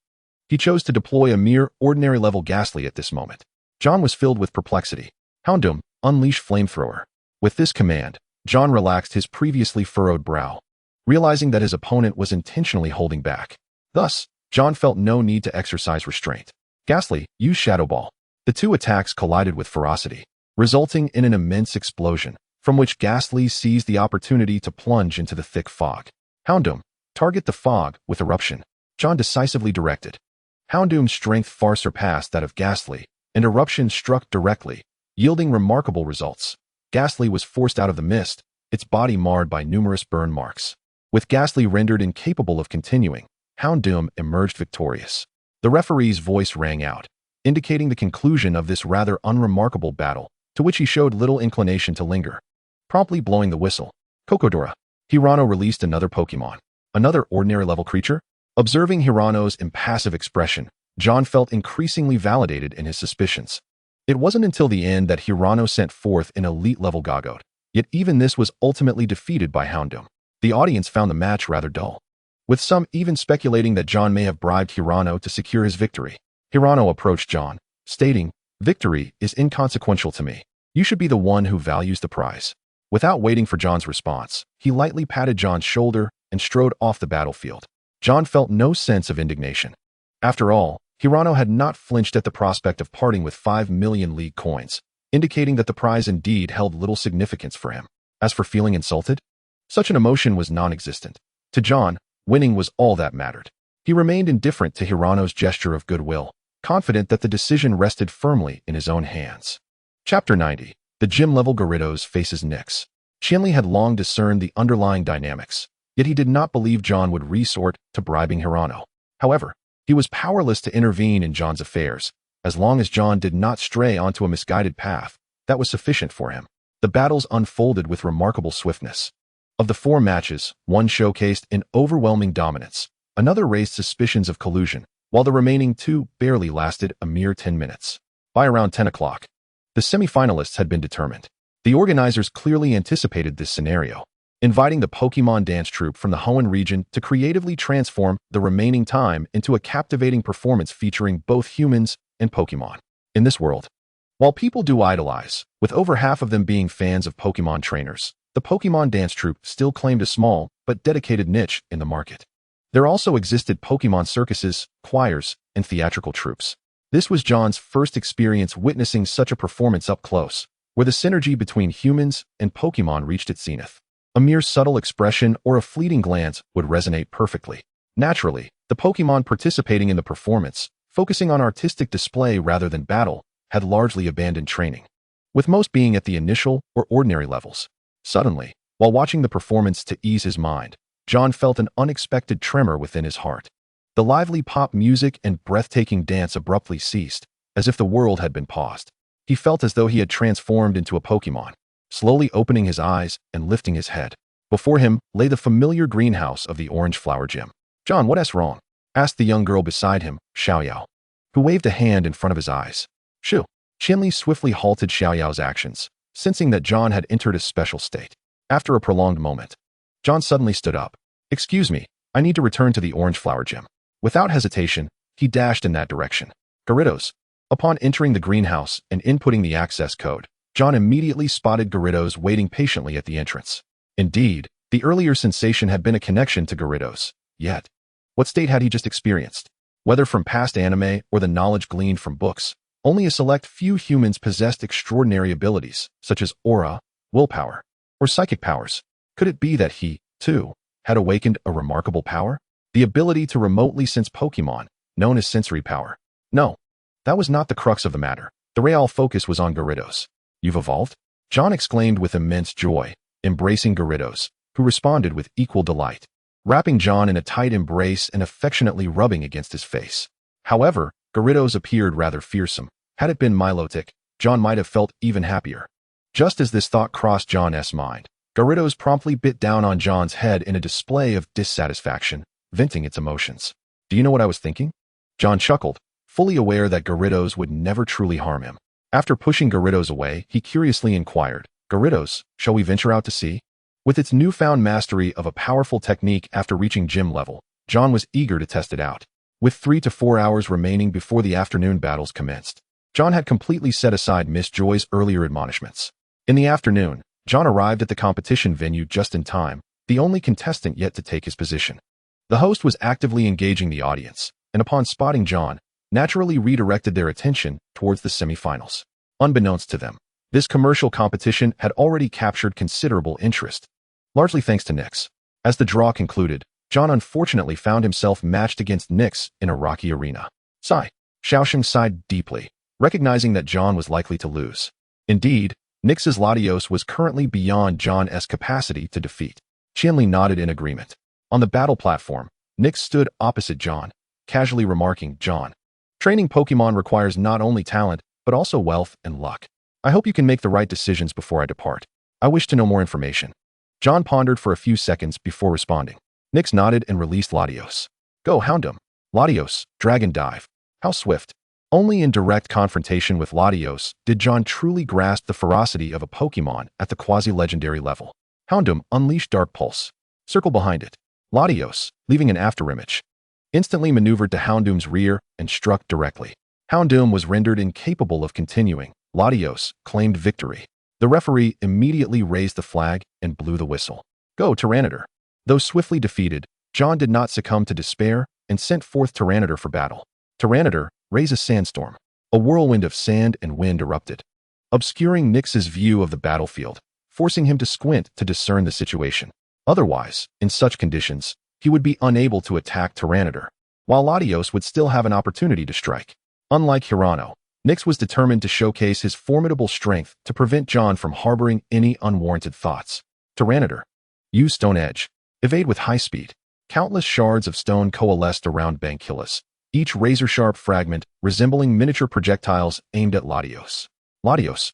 he chose to deploy a mere ordinary-level Ghastly at this moment. John was filled with perplexity. "Houndoom, unleash Flamethrower." With this command, John relaxed his previously furrowed brow, realizing that his opponent was intentionally holding back. Thus, John felt no need to exercise restraint. Ghastly, use Shadow Ball. The two attacks collided with ferocity, resulting in an immense explosion, from which Ghastly seized the opportunity to plunge into the thick fog. Houndoom, target the fog with Eruption. John decisively directed. Houndoom's strength far surpassed that of Ghastly, and Eruption struck directly, yielding remarkable results. Ghastly was forced out of the mist, its body marred by numerous burn marks. With Ghastly rendered incapable of continuing, Houndoom emerged victorious. The referee's voice rang out, indicating the conclusion of this rather unremarkable battle, to which he showed little inclination to linger. Promptly blowing the whistle, Kokodora, Hirano released another Pokémon. Another ordinary-level creature? Observing Hirano's impassive expression, John felt increasingly validated in his suspicions. It wasn't until the end that Hirano sent forth an elite-level Gogode, yet even this was ultimately defeated by Houndoom. The audience found the match rather dull, with some even speculating that John may have bribed Hirano to secure his victory. Hirano approached John, stating, "Victory is inconsequential to me. You should be the one who values the prize." Without waiting for John's response, he lightly patted John's shoulder and strode off the battlefield. John felt no sense of indignation. After all, Hirano had not flinched at the prospect of parting with 5 million league coins, indicating that the prize indeed held little significance for him. As for feeling insulted, such an emotion was non-existent. To John, winning was all that mattered. He remained indifferent to Hirano's gesture of goodwill, confident that the decision rested firmly in his own hands. Chapter 90. The gym-level Gyarados faces Nyx. Qianli had long discerned the underlying dynamics, yet he did not believe John would resort to bribing Hirano. However, he was powerless to intervene in John's affairs. As long as John did not stray onto a misguided path, that was sufficient for him. The battles unfolded with remarkable swiftness. Of the 4 matches, one showcased an overwhelming dominance, another raised suspicions of collusion, while the remaining 2 barely lasted a mere 10 minutes. By around 10 o'clock, the semi-finalists had been determined. The organizers clearly anticipated this scenario, inviting the Pokémon dance troupe from the Hoenn region to creatively transform the remaining time into a captivating performance featuring both humans and Pokémon. In this world, while people do idolize, with over half of them being fans of Pokémon trainers, the Pokémon dance troupe still claimed a small but dedicated niche in the market. There also existed Pokémon circuses, choirs, and theatrical troupes. This was John's first experience witnessing such a performance up close, where the synergy between humans and Pokémon reached its zenith. A mere subtle expression or a fleeting glance would resonate perfectly. Naturally, the Pokémon participating in the performance, focusing on artistic display rather than battle, had largely abandoned training, with most being at the initial or ordinary levels. Suddenly, while watching the performance to ease his mind, John felt an unexpected tremor within his heart. The lively pop music and breathtaking dance abruptly ceased, as if the world had been paused. He felt as though he had transformed into a Pokémon, slowly opening his eyes and lifting his head. Before him lay the familiar greenhouse of the Orange Flower Gym. "John, what's wrong?" asked the young girl beside him, Xiaoyao, who waved a hand in front of his eyes. "Shoo!" Qianli swiftly halted Xiaoyao's actions, sensing that John had entered a special state. After a prolonged moment, John suddenly stood up. "Excuse me, I need to return to the Orange Flower Gym." Without hesitation, he dashed in that direction. Gyarados. Upon entering the greenhouse and inputting the access code, John immediately spotted Gyarados waiting patiently at the entrance. Indeed, the earlier sensation had been a connection to Gyarados. Yet, what state had he just experienced? Whether from past anime or the knowledge gleaned from books, only a select few humans possessed extraordinary abilities, such as aura, willpower, or psychic powers. Could it be that he, too, had awakened a remarkable power? The ability to remotely sense Pokémon, known as sensory power. No, that was not the crux of the matter. The real focus was on Gyarados. "You've evolved?" John exclaimed with immense joy, embracing Gyarados, who responded with equal delight, wrapping John in a tight embrace and affectionately rubbing against his face. However, Gyarados appeared rather fearsome. Had it been Milotic, John might have felt even happier. Just as this thought crossed John's mind, Gyarados promptly bit down on John's head in a display of dissatisfaction, venting its emotions. "Do you know what I was thinking?" John chuckled, fully aware that Gyarados would never truly harm him. After pushing Gyarados away, he curiously inquired, "Gyarados, shall we venture out to sea?" With its newfound mastery of a powerful technique after reaching gym level, John was eager to test it out. With 3 to 4 hours remaining before the afternoon battles commenced, John had completely set aside Miss Joy's earlier admonishments. In the afternoon, John arrived at the competition venue just in time, the only contestant yet to take his position. The host was actively engaging the audience, and upon spotting John, naturally redirected their attention towards the semifinals. Unbeknownst to them, this commercial competition had already captured considerable interest, largely thanks to Nyx. As the draw concluded, John unfortunately found himself matched against Nyx in a rocky arena. Sigh. Xiaosheng sighed deeply, recognizing that John was likely to lose. Indeed, Nyx's Latios was currently beyond John's capacity to defeat. Qianli nodded in agreement. On the battle platform, Nyx stood opposite John, casually remarking, "John, training Pokémon requires not only talent, but also wealth and luck. I hope you can make the right decisions before I depart. I wish to know more information." John pondered for a few seconds before responding. Nyx nodded and released Latios. "Go, Houndoom." Latios, Dragon Dive. How swift. Only in direct confrontation with Latios did John truly grasp the ferocity of a Pokémon at the quasi-legendary level. Houndoom unleashed Dark Pulse. Circle behind it. Latios, leaving an afterimage, instantly maneuvered to Houndoom's rear and struck directly. Houndoom was rendered incapable of continuing. Latios claimed victory. The referee immediately raised the flag and blew the whistle. "Go, Tyranitar." Though swiftly defeated, John did not succumb to despair and sent forth Tyranitar for battle. Tyranitar, raise a sandstorm. A whirlwind of sand and wind erupted, obscuring Nyx's view of the battlefield, forcing him to squint to discern the situation. Otherwise, in such conditions, he would be unable to attack Tyranitar, while Latios would still have an opportunity to strike. Unlike Hirano, Nyx was determined to showcase his formidable strength to prevent John from harboring any unwarranted thoughts. Tyranitar, use Stone Edge. Evade with high speed. Countless shards of stone coalesced around Banquilus, each razor-sharp fragment resembling miniature projectiles aimed at Latios. Latios,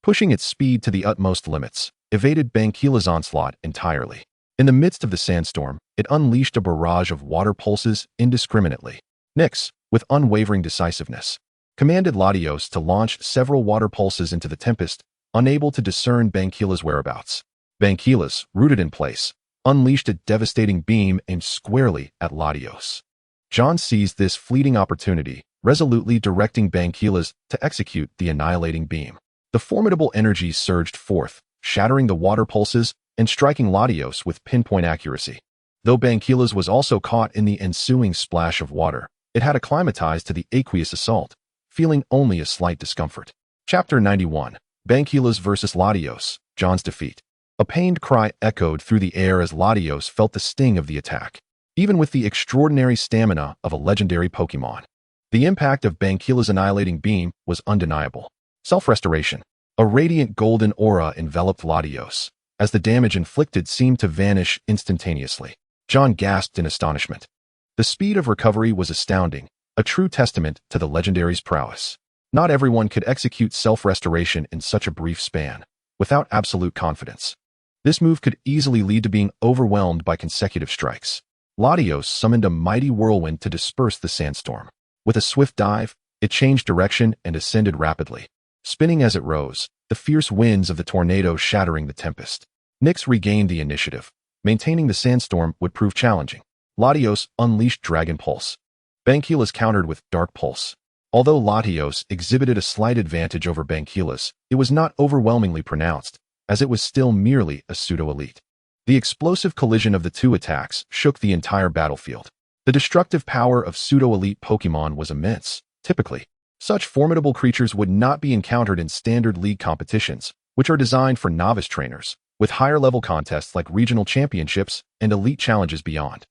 pushing its speed to the utmost limits, evaded Banquilus' onslaught entirely. In the midst of the sandstorm, it unleashed a barrage of water pulses indiscriminately. Nyx, with unwavering decisiveness, commanded Latios to launch several water pulses into the tempest, unable to discern Banquilus' whereabouts. Banquilus, rooted in place, unleashed a devastating beam aimed squarely at Latios. John seized this fleeting opportunity, resolutely directing Banquilus to execute the annihilating beam. The formidable energy surged forth, shattering the water pulses and striking Latios with pinpoint accuracy. Though Banquilus was also caught in the ensuing splash of water, it had acclimatized to the aqueous assault, feeling only a slight discomfort. Chapter 91. Banquilas versus Latios, John's defeat. A pained cry echoed through the air as Latios felt the sting of the attack. Even with the extraordinary stamina of a legendary Pokémon, the impact of Banquila's annihilating beam was undeniable. Self-restoration. A radiant golden aura enveloped Latios, as the damage inflicted seemed to vanish instantaneously. John gasped in astonishment. The speed of recovery was astounding, a true testament to the legendary's prowess. Not everyone could execute self-restoration in such a brief span, without absolute confidence. This move could easily lead to being overwhelmed by consecutive strikes. Latios summoned a mighty whirlwind to disperse the sandstorm. With a swift dive, it changed direction and ascended rapidly, spinning as it rose, the fierce winds of the tornado shattering the tempest. Nyx regained the initiative. Maintaining the sandstorm would prove challenging. Latios unleashed Dragon Pulse. Banquilas countered with Dark Pulse. Although Latios exhibited a slight advantage over Banquilas, it was not overwhelmingly pronounced, as it was still merely a pseudo-elite. The explosive collision of the two attacks shook the entire battlefield. The destructive power of pseudo-elite Pokémon was immense. Typically, such formidable creatures would not be encountered in standard league competitions, which are designed for novice trainers, with higher-level contests like regional championships and elite challenges beyond.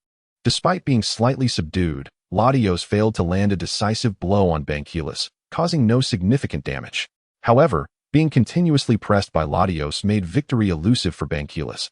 Despite being slightly subdued, Latios failed to land a decisive blow on Banquilas, causing no significant damage. However, being continuously pressed by Latios made victory elusive for Banquilas,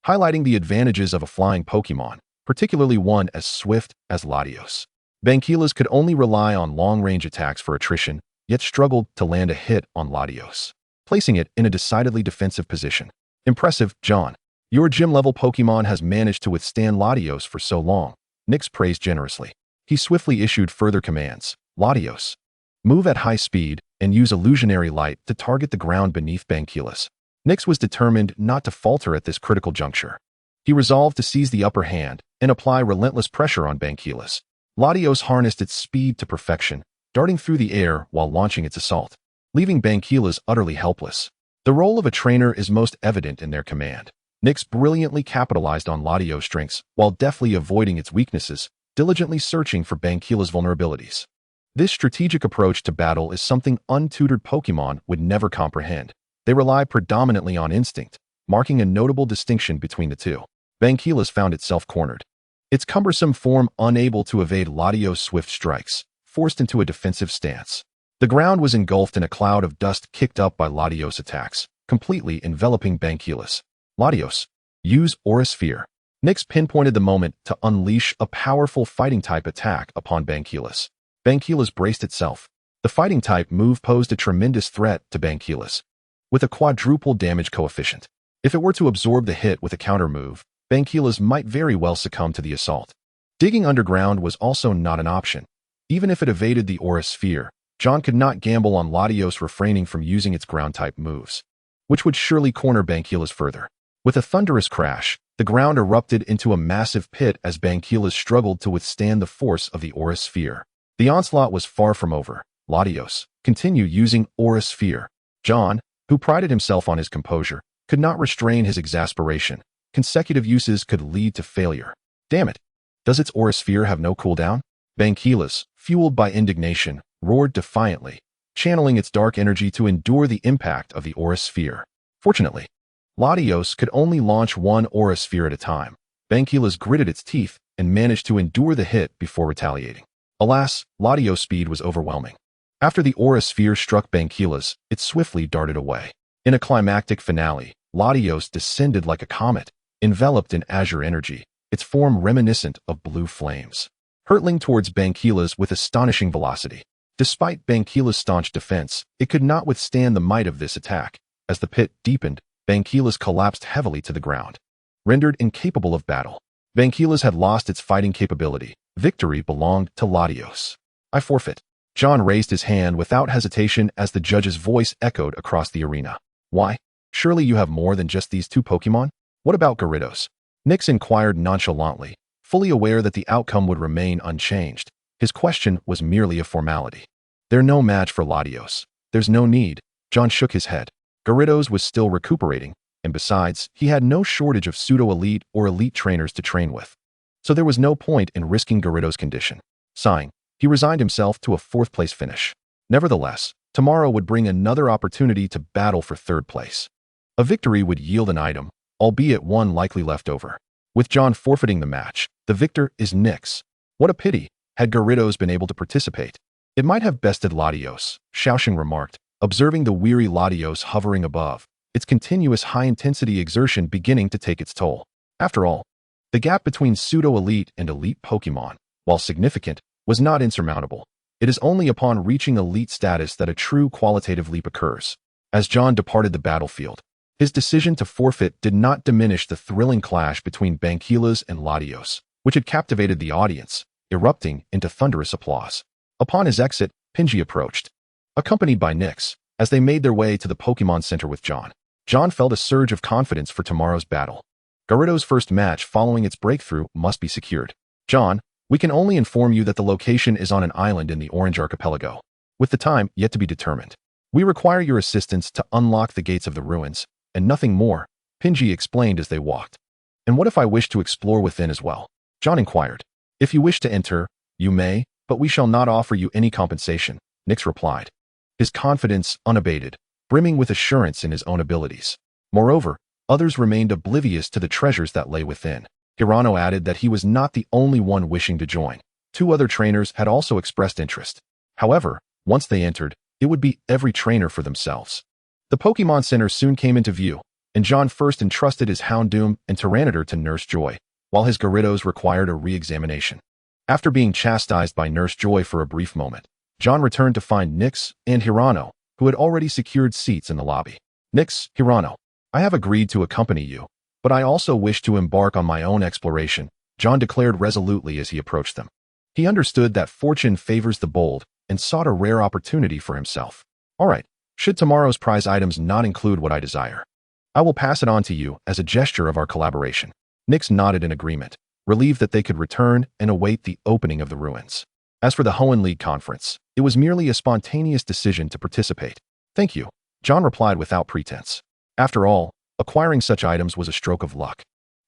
highlighting the advantages of a flying Pokémon, particularly one as swift as Latios. Banquilas could only rely on long-range attacks for attrition, yet struggled to land a hit on Latios, placing it in a decidedly defensive position. Impressive, John. Your gym-level Pokémon has managed to withstand Latios for so long, Nyx praised generously. He swiftly issued further commands. Latios, move at high speed and use illusionary light to target the ground beneath Banquilas. Nyx was determined not to falter at this critical juncture. He resolved to seize the upper hand and apply relentless pressure on Banquilas. Latios harnessed its speed to perfection, darting through the air while launching its assault, leaving Banquilas utterly helpless. The role of a trainer is most evident in their command. Nyx brilliantly capitalized on Latios' strengths while deftly avoiding its weaknesses, diligently searching for Banquilas' vulnerabilities. This strategic approach to battle is something untutored Pokémon would never comprehend. They rely predominantly on instinct, marking a notable distinction between the two. Banquilas found itself cornered, its cumbersome form unable to evade Latios' swift strikes, forced into a defensive stance. The ground was engulfed in a cloud of dust kicked up by Latios' attacks, completely enveloping Banquilas. Latios, use Aura Sphere. Nyx pinpointed the moment to unleash a powerful fighting-type attack upon Banquilas. Banquilas braced itself. The fighting-type move posed a tremendous threat to Banquilas, with a quadruple damage coefficient. If it were to absorb the hit with a counter move, Banquilas might very well succumb to the assault. Digging underground was also not an option. Even if it evaded the Aura Sphere, John could not gamble on Latios refraining from using its ground-type moves, which would surely corner Banquilas further. With a thunderous crash, the ground erupted into a massive pit as Banquilas struggled to withstand the force of the Aura Sphere. The onslaught was far from over. Latios, continue using Aura Sphere. John, who prided himself on his composure, could not restrain his exasperation. Consecutive uses could lead to failure. Damn it! Does its Aura Sphere have no cooldown? Banquilas, fueled by indignation, roared defiantly, channeling its dark energy to endure the impact of the Aura Sphere. Fortunately, Latios could only launch one Aura Sphere at a time. Banquilas gritted its teeth and managed to endure the hit before retaliating. Alas, Latios' speed was overwhelming. After the Aura Sphere struck Banquilas, it swiftly darted away. In a climactic finale, Latios descended like a comet, enveloped in azure energy, its form reminiscent of blue flames, hurtling towards Banquilas with astonishing velocity. Despite Banquilas' staunch defense, it could not withstand the might of this attack. As the pit deepened, Banquilas collapsed heavily to the ground, rendered incapable of battle. Banquilas had lost its fighting capability. Victory belonged to Latios. I forfeit. John raised his hand without hesitation as the judge's voice echoed across the arena. Why? Surely you have more than just these two Pokémon? What about Gyarados? Nyx inquired nonchalantly, fully aware that the outcome would remain unchanged. His question was merely a formality. They're no match for Latios. There's no need. John shook his head. Gyarados was still recuperating, and besides, he had no shortage of pseudo-elite or elite trainers to train with. So there was no point in risking Gyarados' condition. Sighing, he resigned himself to a fourth-place finish. Nevertheless, tomorrow would bring another opportunity to battle for third place. A victory would yield an item, albeit one likely left over. With John forfeiting the match, the victor is Nyx. What a pity. Had Gyarados been able to participate, it might have bested Latios, Xiaoxing remarked, observing the weary Latios hovering above, its continuous high-intensity exertion beginning to take its toll. After all, the gap between pseudo-elite and elite Pokémon, while significant, was not insurmountable. It is only upon reaching elite status that a true qualitative leap occurs. As John departed the battlefield, his decision to forfeit did not diminish the thrilling clash between Banquilas and Latios, which had captivated the audience, erupting into thunderous applause. Upon his exit, Pinji approached, accompanied by Nyx. As they made their way to the Pokémon Center with John, John felt a surge of confidence for tomorrow's battle. Gyarados' first match following its breakthrough must be secured. John, we can only inform you that the location is on an island in the Orange Archipelago, with the time yet to be determined. We require your assistance to unlock the gates of the ruins, and nothing more, Pinji explained as they walked. And what if I wish to explore within as well? John inquired. If you wish to enter, you may, but we shall not offer you any compensation, Nyx replied, his confidence unabated, brimming with assurance in his own abilities. Moreover, others remained oblivious to the treasures that lay within. Hirano added that he was not the only one wishing to join. 2 other trainers had also expressed interest. However, once they entered, it would be every trainer for themselves. The Pokémon Center soon came into view, and John first entrusted his Houndoom and Tyranitar to Nurse Joy, while his Gyarados required a re-examination. After being chastised by Nurse Joy for a brief moment, John returned to find Nyx and Hirano, who had already secured seats in the lobby. Nyx, Hirano, I have agreed to accompany you, but I also wish to embark on my own exploration, John declared resolutely as he approached them. He understood that fortune favors the bold and sought a rare opportunity for himself. All right, should tomorrow's prize items not include what I desire, I will pass it on to you as a gesture of our collaboration. Nyx nodded in agreement, relieved that they could return and await the opening of the ruins. As for the Hoenn League conference, it was merely a spontaneous decision to participate. Thank you, John replied without pretense. After all, acquiring such items was a stroke of luck.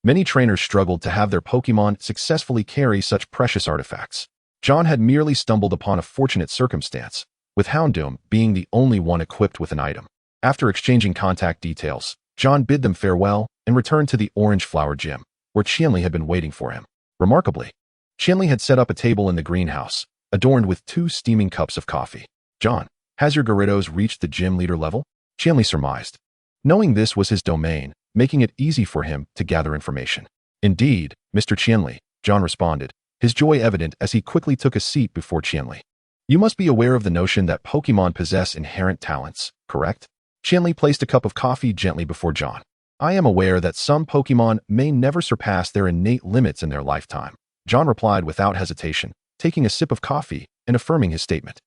Many trainers struggled to have their Pokémon successfully carry such precious artifacts. John had merely stumbled upon a fortunate circumstance, with Houndoom being the only one equipped with an item. After exchanging contact details, John bid them farewell and returned to the Orange Flower Gym, where Qianli had been waiting for him. Remarkably, Qianli had set up a table in the greenhouse, adorned with 2 steaming cups of coffee. John, has your Gyarados reached the gym leader level? Qianli surmised, knowing this was his domain, making it easy for him to gather information. Indeed, Mr. Qianli, John responded, his joy evident as he quickly took a seat before Qianli. You must be aware of the notion that Pokémon possess inherent talents, correct? Qianli placed a cup of coffee gently before John. I am aware that some Pokémon may never surpass their innate limits in their lifetime, John replied without hesitation, taking a sip of coffee and affirming his statement.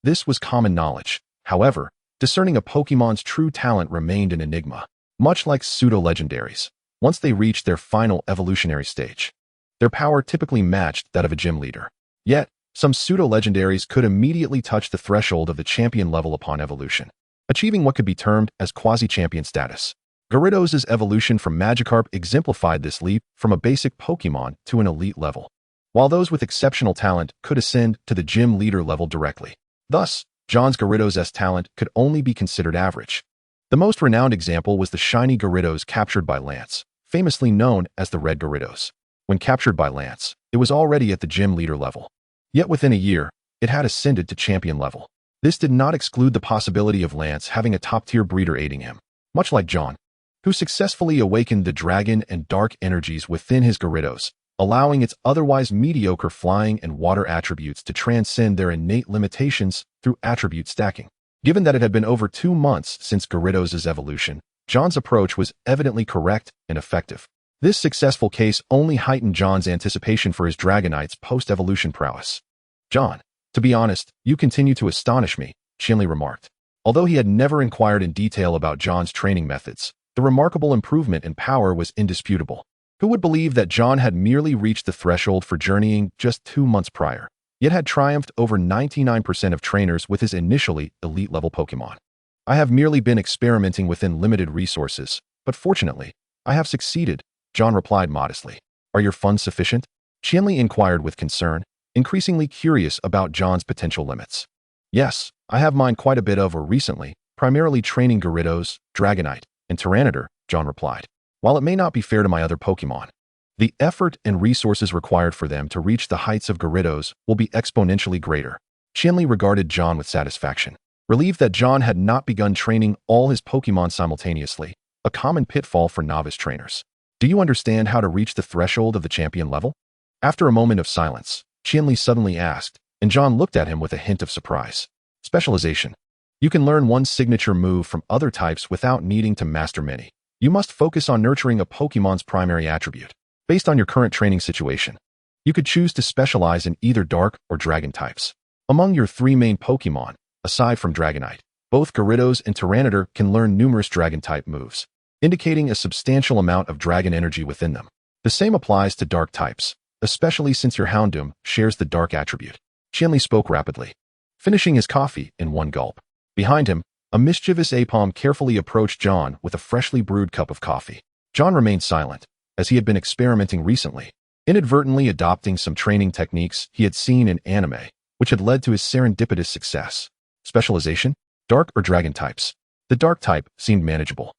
This was common knowledge. However, discerning a Pokémon's true talent remained an enigma, much like pseudo-legendaries. Once they reached their final evolutionary stage, their power typically matched that of a gym leader. Yet, some pseudo-legendaries could immediately touch the threshold of the champion level upon evolution, achieving what could be termed as quasi-champion status. Gyarados' evolution from Magikarp exemplified this leap from a basic Pokémon to an elite level, while those with exceptional talent could ascend to the gym leader level directly. Thus, John's Gyarados' talent could only be considered average. The most renowned example was the shiny Gyarados captured by Lance, famously known as the Red Gyarados. When captured by Lance, it was already at the gym leader level. Yet within a year, it had ascended to champion level. This did not exclude the possibility of Lance having a top-tier breeder aiding him, much like John, who successfully awakened the dragon and dark energies within his Gyarados, allowing its otherwise mediocre flying and water attributes to transcend their innate limitations through attribute stacking. Given that it had been over 2 months since Gyarados' evolution, John's approach was evidently correct and effective. This successful case only heightened John's anticipation for his Dragonite's post-evolution prowess. John, to be honest, you continue to astonish me, Qianli remarked. Although he had never inquired in detail about John's training methods, the remarkable improvement in power was indisputable. Who would believe that John had merely reached the threshold for journeying just 2 months prior, yet had triumphed over 99% of trainers with his initially elite-level Pokémon? I have merely been experimenting within limited resources, but fortunately, I have succeeded, John replied modestly. Are your funds sufficient? Qianli inquired with concern, increasingly curious about John's potential limits. Yes, I have mine quite a bit of or recently, primarily training Gyarados, Dragonite, and Tyranitar, John replied. While it may not be fair to my other Pokémon, the effort and resources required for them to reach the heights of Gyarados will be exponentially greater. Qianli regarded John with satisfaction, relieved that John had not begun training all his Pokémon simultaneously, a common pitfall for novice trainers. Do you understand how to reach the threshold of the champion level? After a moment of silence, Qianli suddenly asked, and John looked at him with a hint of surprise. Specialization. You can learn one signature move from other types without needing to master many. You must focus on nurturing a Pokémon's primary attribute. Based on your current training situation, you could choose to specialize in either Dark or Dragon types. Among your three main Pokémon, aside from Dragonite, both Gyarados and Tyranitar can learn numerous Dragon-type moves, indicating a substantial amount of Dragon energy within them. The same applies to Dark types, especially since your Houndoom shares the Dark attribute. Qianli spoke rapidly, finishing his coffee in one gulp. Behind him, a mischievous Aipom carefully approached John with a freshly brewed cup of coffee. John remained silent, as he had been experimenting recently, inadvertently adopting some training techniques he had seen in anime, which had led to his serendipitous success. Specialization? Dark or Dragon types? The Dark type seemed manageable.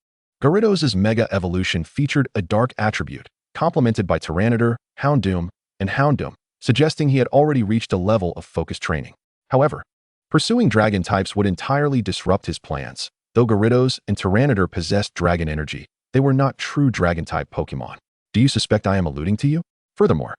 Gyarados' Mega Evolution featured a Dark attribute, complemented by Tyranitar, Houndoom, and Houndoom, suggesting he had already reached a level of focused training. However, pursuing Dragon types would entirely disrupt his plans. Though Gyarados and Tyranitar possessed Dragon energy, they were not true Dragon-type Pokémon. Do you suspect I am alluding to you? Furthermore,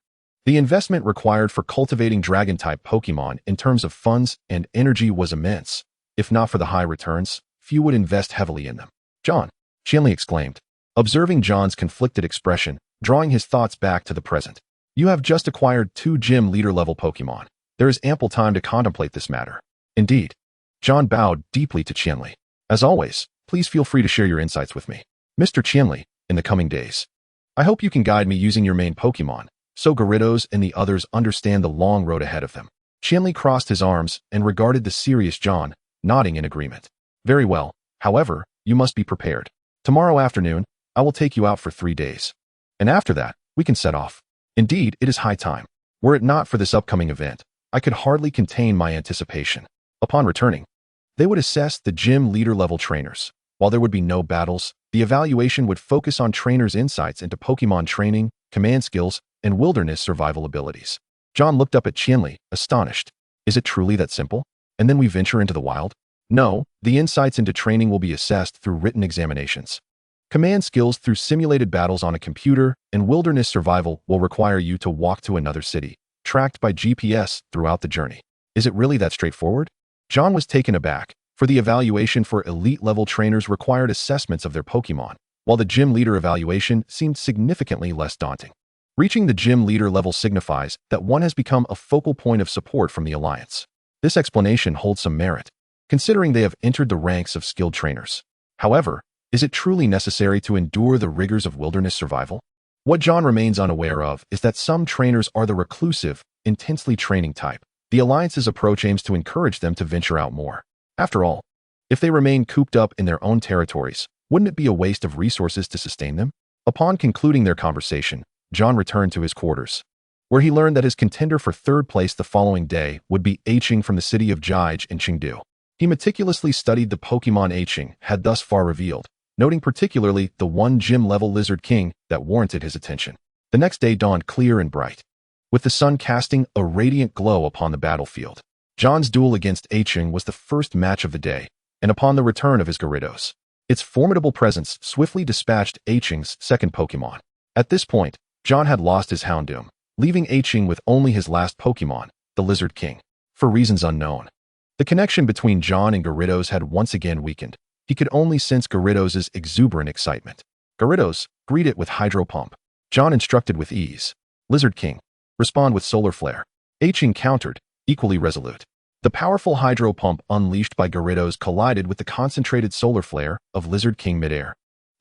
the investment required for cultivating Dragon-type Pokémon in terms of funds and energy was immense. If not for the high returns, few would invest heavily in them. John, Qianli exclaimed, observing John's conflicted expression, drawing his thoughts back to the present. You have just acquired 2 gym leader-level Pokémon. There is ample time to contemplate this matter. Indeed. John bowed deeply to Qianli. As always, please feel free to share your insights with me, Mr. Qianli, in the coming days. I hope you can guide me using your main Pokémon, so Gyarados and the others understand the long road ahead of them. Qianli crossed his arms and regarded the serious John, nodding in agreement. Very well. However, you must be prepared. Tomorrow afternoon, I will take you out for 3 days. And after that, we can set off. Indeed, it is high time. Were it not for this upcoming event, I could hardly contain my anticipation. Upon returning, they would assess the gym leader-level trainers. While there would be no battles, the evaluation would focus on trainers' insights into Pokémon training, command skills, and wilderness survival abilities. John looked up at Qianli, astonished. Is it truly that simple? And then we venture into the wild? No, the insights into training will be assessed through written examinations. Command skills through simulated battles on a computer, and wilderness survival will require you to walk to another city, tracked by GPS throughout the journey. Is it really that straightforward? John was taken aback, for the evaluation for elite-level trainers required assessments of their Pokémon, while the gym leader evaluation seemed significantly less daunting. Reaching the gym leader level signifies that one has become a focal point of support from the Alliance. This explanation holds some merit, considering they have entered the ranks of skilled trainers. However, is it truly necessary to endure the rigors of wilderness survival? What John remains unaware of is that some trainers are the reclusive, intensely training type. The Alliance's approach aims to encourage them to venture out more. After all, if they remain cooped up in their own territories, wouldn't it be a waste of resources to sustain them? Upon concluding their conversation, John returned to his quarters, where he learned that his contender for 3rd place the following day would be Aiching from the city of Jiage in Chengdu. He meticulously studied the Pokémon Aiching had thus far revealed, noting particularly the 1 gym-level Lizard King that warranted his attention. The next day dawned clear and bright, with the sun casting a radiant glow upon the battlefield. John's duel against Aiching was the first match of the day, and upon the return of his Gyarados, its formidable presence swiftly dispatched Aiching's 2nd Pokémon. At this point, John had lost his Houndoom, leaving Aiching with only his last Pokémon, the Lizard King. For reasons unknown, the connection between John and Gyarados had once again weakened. He could only sense Gyarados' exuberant excitement. Gyarados, greet it with Hydro Pump. John instructed with ease. Lizard King, respond with Solar Flare. Aiching countered, equally resolute. The powerful Hydro Pump unleashed by Gyarados collided with the concentrated Solar Flare of Lizard King midair,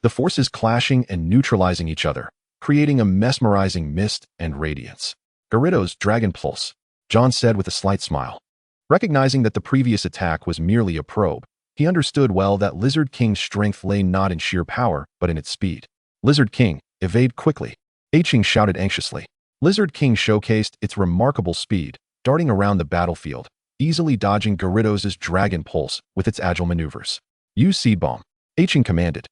the forces clashing and neutralizing each other, creating a mesmerizing mist and radiance. Gyarados Dragon Pulse, John said with a slight smile. Recognizing that the previous attack was merely a probe, he understood well that Lizard King's strength lay not in sheer power, but in its speed. Lizard King, evade quickly. Aiching shouted anxiously. Lizard King showcased its remarkable speed, darting around the battlefield, easily dodging Gyarados' Dragon Pulse with its agile maneuvers. Use Seed Bomb, Ching commanded.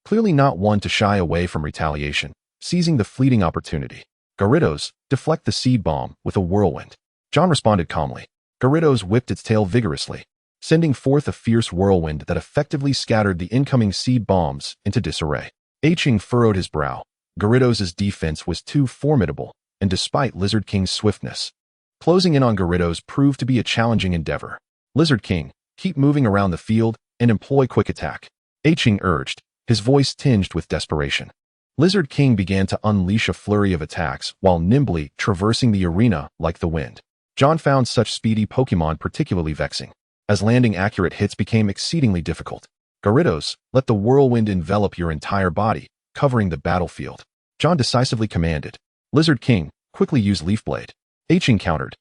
Clearly not one to shy away from retaliation, seizing the fleeting opportunity. Gyarados, deflect the Seed Bomb with a whirlwind. John responded calmly. Gyarados whipped its tail vigorously, sending forth a fierce whirlwind that effectively scattered the incoming seed bombs into disarray. Ching furrowed his brow. Gyarados' defense was too formidable, and despite Lizard King's swiftness, closing in on Gyarados proved to be a challenging endeavor. Lizard King, keep moving around the field and employ quick attack, Ching urged, his voice tinged with desperation. Lizard King began to unleash a flurry of attacks while nimbly traversing the arena like the wind. John found such speedy Pokémon particularly vexing, as landing accurate hits became exceedingly difficult. Gyarados, let the whirlwind envelop your entire body, covering the battlefield, John decisively commanded. Lizard King, quickly use Leaf Blade, Ching countered.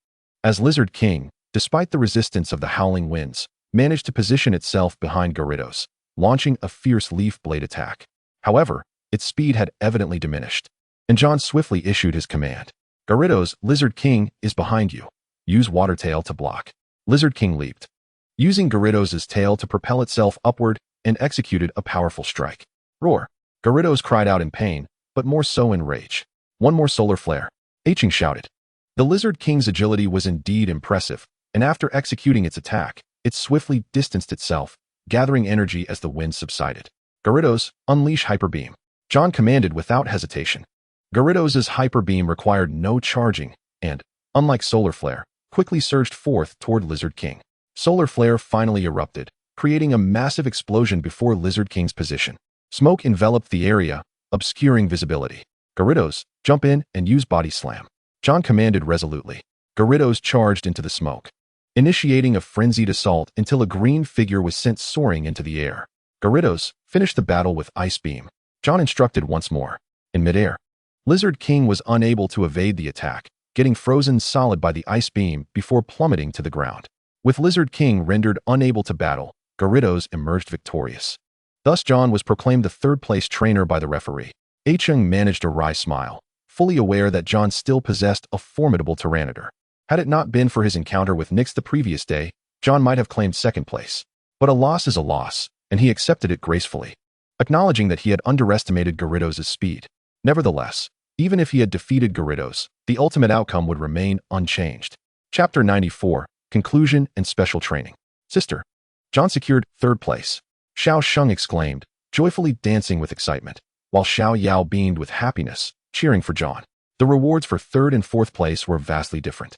As Lizard King, despite the resistance of the howling winds, managed to position itself behind Gyarados, launching a fierce Leaf Blade attack. However, its speed had evidently diminished, and John swiftly issued his command. Gyarados, Lizard King is behind you. Use Water Tail to block. Lizard King leaped, using Gyarados' tail to propel itself upward and executed a powerful strike. Roar! Gyarados cried out in pain, but more so in rage. One more Solar Flare, Ching shouted. The Lizard King's agility was indeed impressive, and after executing its attack, it swiftly distanced itself, gathering energy as the wind subsided. Gyarados, unleash Hyper Beam, John commanded without hesitation. Gyarados' Hyper Beam required no charging, and, unlike Solar Flare, quickly surged forth toward Lizard King. Solar Flare finally erupted, creating a massive explosion before Lizard King's position. Smoke enveloped the area, obscuring visibility. Gyarados, jump in and use Body Slam, John commanded resolutely. Gyarados charged into the smoke, initiating a frenzied assault until a green figure was sent soaring into the air. Gyarados, finish the battle with Ice Beam, John instructed once more. In midair, Lizard King was unable to evade the attack, getting frozen solid by the Ice Beam before plummeting to the ground. With Lizard King rendered unable to battle, Gyarados emerged victorious. Thus John was proclaimed the third-place trainer by the referee. Ching managed a wry smile, fully aware that John still possessed a formidable Tyranitar. Had it not been for his encounter with Nyx the previous day, John might have claimed second place. But a loss is a loss, and he accepted it gracefully, acknowledging that he had underestimated Gyarados' speed. Nevertheless, even if he had defeated Gyarados, the ultimate outcome would remain unchanged. Chapter 94, Conclusion and Special Training. Sister. John secured third place, Xiao Sheng exclaimed, joyfully dancing with excitement, while Xiao Yao beamed with happiness, cheering for John. The rewards for third and fourth place were vastly different.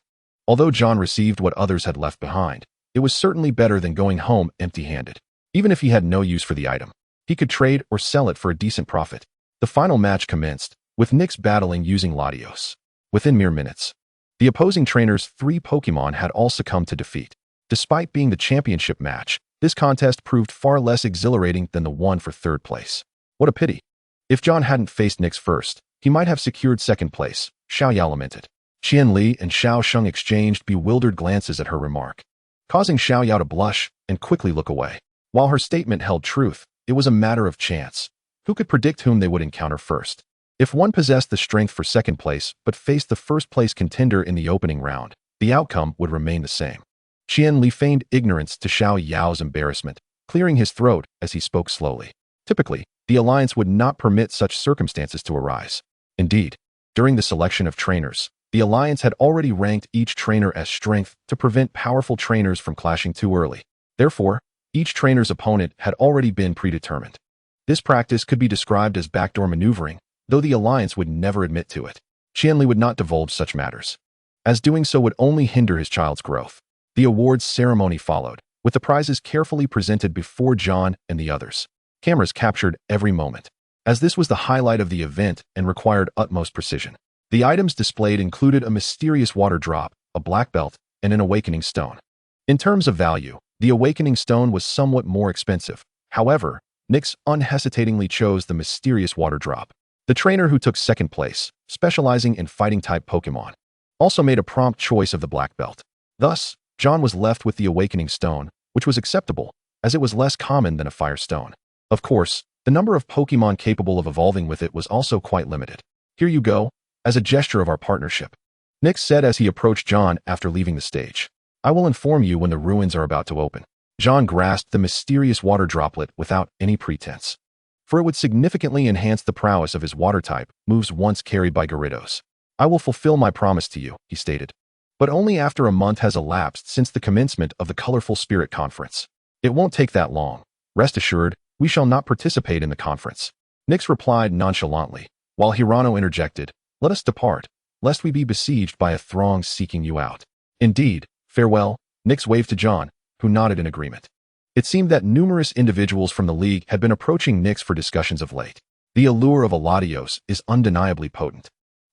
Although John received what others had left behind, it was certainly better than going home empty-handed. Even if he had no use for the item, he could trade or sell it for a decent profit. The final match commenced, with Nyx battling using Latios. Within mere minutes, the opposing trainers' 3 Pokémon had all succumbed to defeat. Despite being the championship match, this contest proved far less exhilarating than the one for third place. What a pity. If John hadn't faced Nyx first, he might have secured second place, Xiao Yao lamented. Qian Li and Xiao Sheng exchanged bewildered glances at her remark, causing Xiao Yao to blush and quickly look away. While her statement held truth, it was a matter of chance. Who could predict whom they would encounter first? If one possessed the strength for second place but faced the first-place contender in the opening round, the outcome would remain the same. Qian Li feigned ignorance to Xiao Yao's embarrassment, clearing his throat as he spoke slowly. Typically, the alliance would not permit such circumstances to arise. Indeed, during the selection of trainers, the alliance had already ranked each trainer as strength to prevent powerful trainers from clashing too early. Therefore, each trainer's opponent had already been predetermined. This practice could be described as backdoor maneuvering, though the alliance would never admit to it. Qian Li would not divulge such matters, as doing so would only hinder his child's growth. The awards ceremony followed, with the prizes carefully presented before John and the others. Cameras captured every moment, as this was the highlight of the event and required utmost precision. The items displayed included a mysterious water drop, a black belt, and an awakening stone. In terms of value, the awakening stone was somewhat more expensive. However, Nyx unhesitatingly chose the mysterious water drop. The trainer who took second place, specializing in fighting-type Pokémon, also made a prompt choice of the black belt. Thus, John was left with the awakening stone, which was acceptable, as it was less common than a fire stone. Of course, the number of Pokémon capable of evolving with it was also quite limited. Here you go, as a gesture of our partnership, Nyx said as he approached John after leaving the stage. I will inform you when the ruins are about to open. John grasped the mysterious water droplet without any pretense, for it would significantly enhance the prowess of his water-type moves once carried by Gyarados. I will fulfill my promise to you, he stated, but only after a month has elapsed since the commencement of the Colorful Spirit Conference. It won't take that long. Rest assured, we shall not participate in the conference. Nyx replied nonchalantly, while Hirano interjected, let us depart, lest we be besieged by a throng seeking you out. Indeed, farewell. Nyx waved to John, who nodded in agreement. It seemed that numerous individuals from the League had been approaching Nyx for discussions of late. The allure of Eladios is undeniably potent.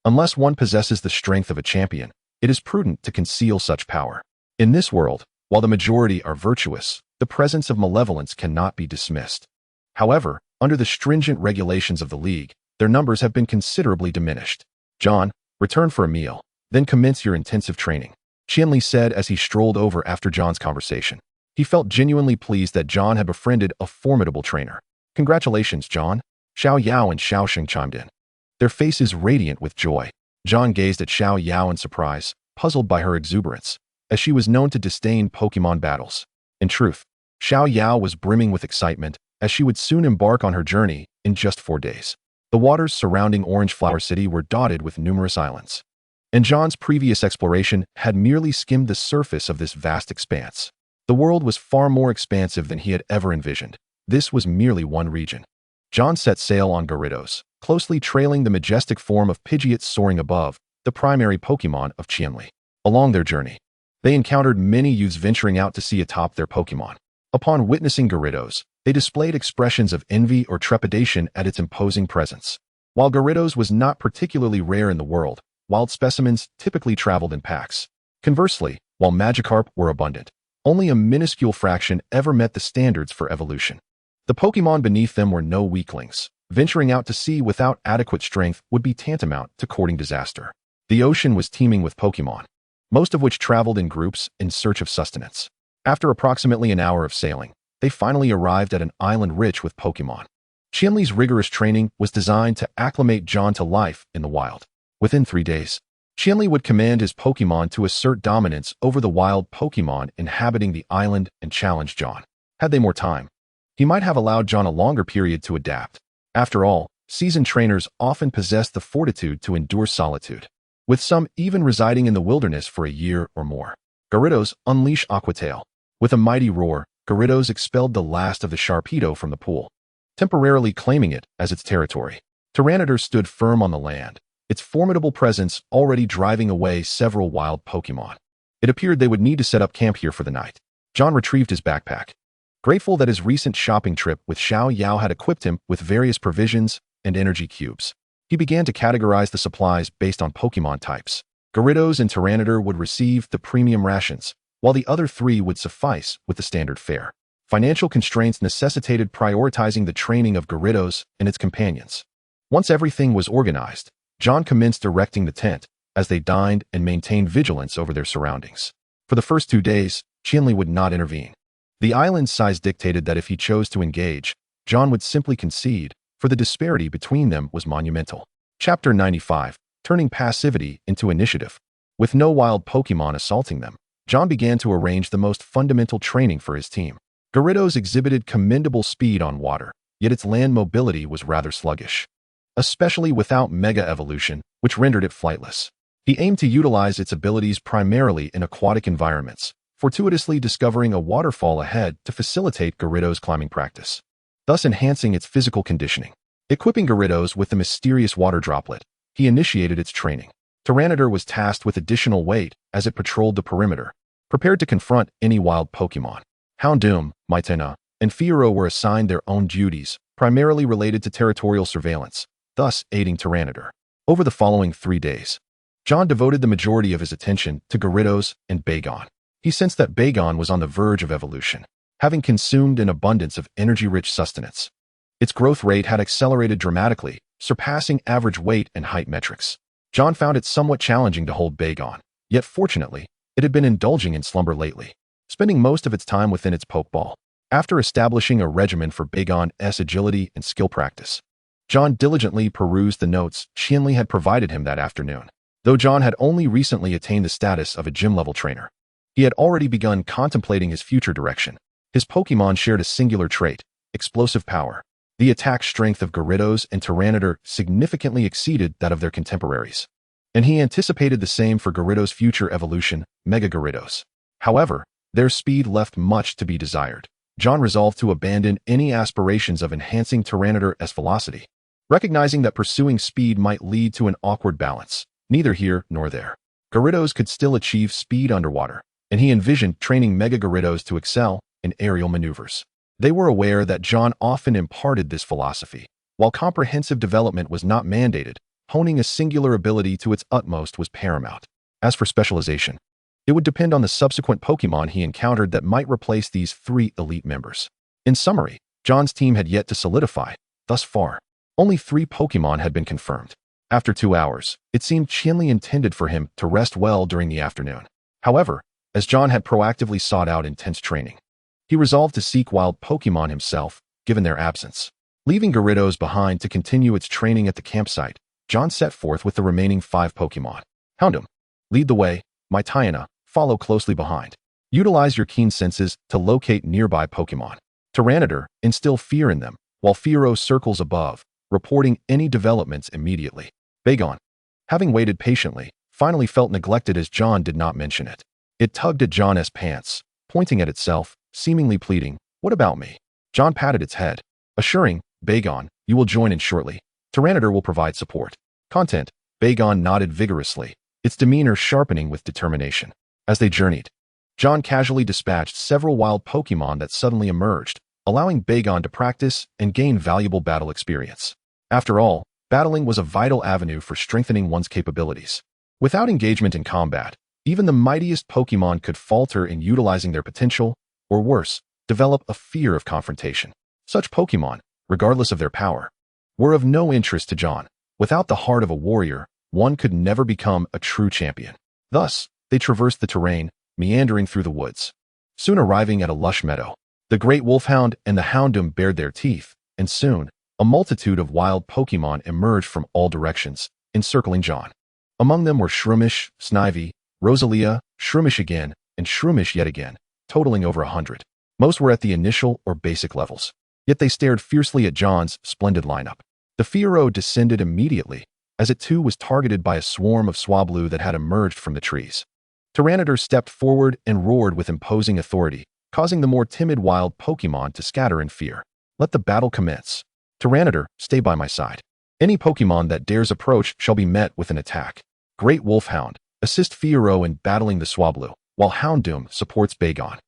Unless one possesses the strength of a champion, it is prudent to conceal such power. In this world, while the majority are virtuous, the presence of malevolence cannot be dismissed. However, under the stringent regulations of the League, their numbers have been considerably diminished. John, return for a meal, then commence your intensive training, Qianli said as he strolled over after John's conversation. He felt genuinely pleased that John had befriended a formidable trainer. Congratulations, John. Xiao Yao and Xiao Sheng chimed in, their faces radiant with joy. John gazed at Xiao Yao in surprise, puzzled by her exuberance, as she was known to disdain Pokémon battles. In truth, Xiao Yao was brimming with excitement, as she would soon embark on her journey in just 4 days. The waters surrounding Orange Flower City were dotted with numerous islands, and John's previous exploration had merely skimmed the surface of this vast expanse. The world was far more expansive than he had ever envisioned. This was merely one region. John set sail on Gyarados, closely trailing the majestic form of Pidgeot soaring above, the primary Pokémon of Qianli. Along their journey, they encountered many youths venturing out to sea atop their Pokémon. Upon witnessing Gyarados, they displayed expressions of envy or trepidation at its imposing presence. While Gyarados was not particularly rare in the world, wild specimens typically traveled in packs. Conversely, while Magikarp were abundant, only a minuscule fraction ever met the standards for evolution. The Pokémon beneath them were no weaklings. Venturing out to sea without adequate strength would be tantamount to courting disaster. The ocean was teeming with Pokémon, most of which traveled in groups in search of sustenance. After approximately an hour of sailing, they finally arrived at an island rich with Pokémon. Qianli's rigorous training was designed to acclimate John to life in the wild. Within 3 days, Qianli would command his Pokémon to assert dominance over the wild Pokémon inhabiting the island and challenge John. Had they more time, he might have allowed John a longer period to adapt. After all, seasoned trainers often possess the fortitude to endure solitude, with some even residing in the wilderness for a year or more. Gyarados unleashed Aquatail. With a mighty roar, Gyarados expelled the last of the Sharpedo from the pool, temporarily claiming it as its territory. Tyranitar stood firm on the land, its formidable presence already driving away several wild Pokémon. It appeared they would need to set up camp here for the night. John retrieved his backpack, grateful that his recent shopping trip with Xiao Yao had equipped him with various provisions and energy cubes. He began to categorize the supplies based on Pokémon types. Gyarados and Tyranitar would receive the premium rations, while the other 3 would suffice with the standard fare. Financial constraints necessitated prioritizing the training of Gyarados and its companions. Once everything was organized, John commenced erecting the tent, as they dined and maintained vigilance over their surroundings. For the first 2 days, Qianli would not intervene. The island's size dictated that if he chose to engage, John would simply concede, for the disparity between them was monumental. Chapter 95, Turning Passivity into Initiative. With no wild Pokémon assaulting them, John began to arrange the most fundamental training for his team. Gyarados exhibited commendable speed on water, yet its land mobility was rather sluggish, especially without Mega Evolution, which rendered it flightless. He aimed to utilize its abilities primarily in aquatic environments, fortuitously discovering a waterfall ahead to facilitate Gyarados' climbing practice, thus enhancing its physical conditioning. Equipping Gyarados with the mysterious water droplet, he initiated its training. Tyranitar was tasked with additional weight as it patrolled the perimeter, prepared to confront any wild Pokémon. Houndoom, Maitena, and Fiero were assigned their own duties, primarily related to territorial surveillance, thus aiding Tyranitar. Over the following 3 days, John devoted the majority of his attention to Gyarados and Bagon. He sensed that Bagon was on the verge of evolution, having consumed an abundance of energy-rich sustenance. Its growth rate had accelerated dramatically, surpassing average weight and height metrics. John found it somewhat challenging to hold Bagon, yet fortunately, it had been indulging in slumber lately, spending most of its time within its Pokeball. After establishing a regimen for Bagon's agility and skill practice, John diligently perused the notes Qianli had provided him that afternoon. Though John had only recently attained the status of a gym-level trainer, He had already begun contemplating his future direction. His Pokémon shared a singular trait: explosive power. The attack strength of Gyarados and Tyranitar significantly exceeded that of their contemporaries, and he anticipated the same for Gyarados' future evolution, Mega Gyarados. However, their speed left much to be desired. John resolved to abandon any aspirations of enhancing Tyranitar's velocity, recognizing that pursuing speed might lead to an awkward balance. Neither here nor there. Gyarados could still achieve speed underwater, and he envisioned training Mega Gyarados to excel in aerial maneuvers. They were aware that John often imparted this philosophy. While comprehensive development was not mandated, honing a singular ability to its utmost was paramount. As for specialization, it would depend on the subsequent Pokémon he encountered that might replace these three elite members. In summary, John's team had yet to solidify. Thus far, only 3 Pokémon had been confirmed. After 2 hours, it seemed Qianli intended for him to rest well during the afternoon. However, as John had proactively sought out intense training, he resolved to seek wild Pokémon himself, given their absence. Leaving Gyarados behind to continue its training at the campsite, John set forth with the remaining 5 Pokémon. Houndoom, lead the way. Mytiana, follow closely behind. Utilize your keen senses to locate nearby Pokémon. Tyranitar, instill fear in them, while Fearow circles above, reporting any developments immediately. Bagon, having waited patiently, finally felt neglected as John did not mention it. It tugged at John's pants, pointing at itself, seemingly pleading, "What about me?" John patted its head, assuring, "Bagon, you will join in shortly. Tyranitar will provide support." Content, Bagon nodded vigorously, its demeanor sharpening with determination. As they journeyed, John casually dispatched several wild Pokémon that suddenly emerged, allowing Bagon to practice and gain valuable battle experience. After all, battling was a vital avenue for strengthening one's capabilities. Without engagement in combat, even the mightiest Pokémon could falter in utilizing their potential, or worse, develop a fear of confrontation. Such Pokémon, regardless of their power, were of no interest to John. Without the heart of a warrior, one could never become a true champion. Thus, they traversed the terrain, meandering through the woods. Soon arriving at a lush meadow, the great Wolfhound and the Houndoom bared their teeth, and soon, a multitude of wild Pokémon emerged from all directions, encircling John. Among them were Shroomish, Snivy, Rosalia, Shroomish again, and Shroomish yet again, totaling over 100. Most were at the initial or basic levels, yet they stared fiercely at John's splendid lineup. The Fearow descended immediately, as it too was targeted by a swarm of Swablu that had emerged from the trees. Tyranitar stepped forward and roared with imposing authority, causing the more timid wild Pokémon to scatter in fear. Let the battle commence. Tyranitar, stay by my side. Any Pokémon that dares approach shall be met with an attack. Great Wolfhound, assist Fearow in battling the Swablu, while Houndoom supports Bagon.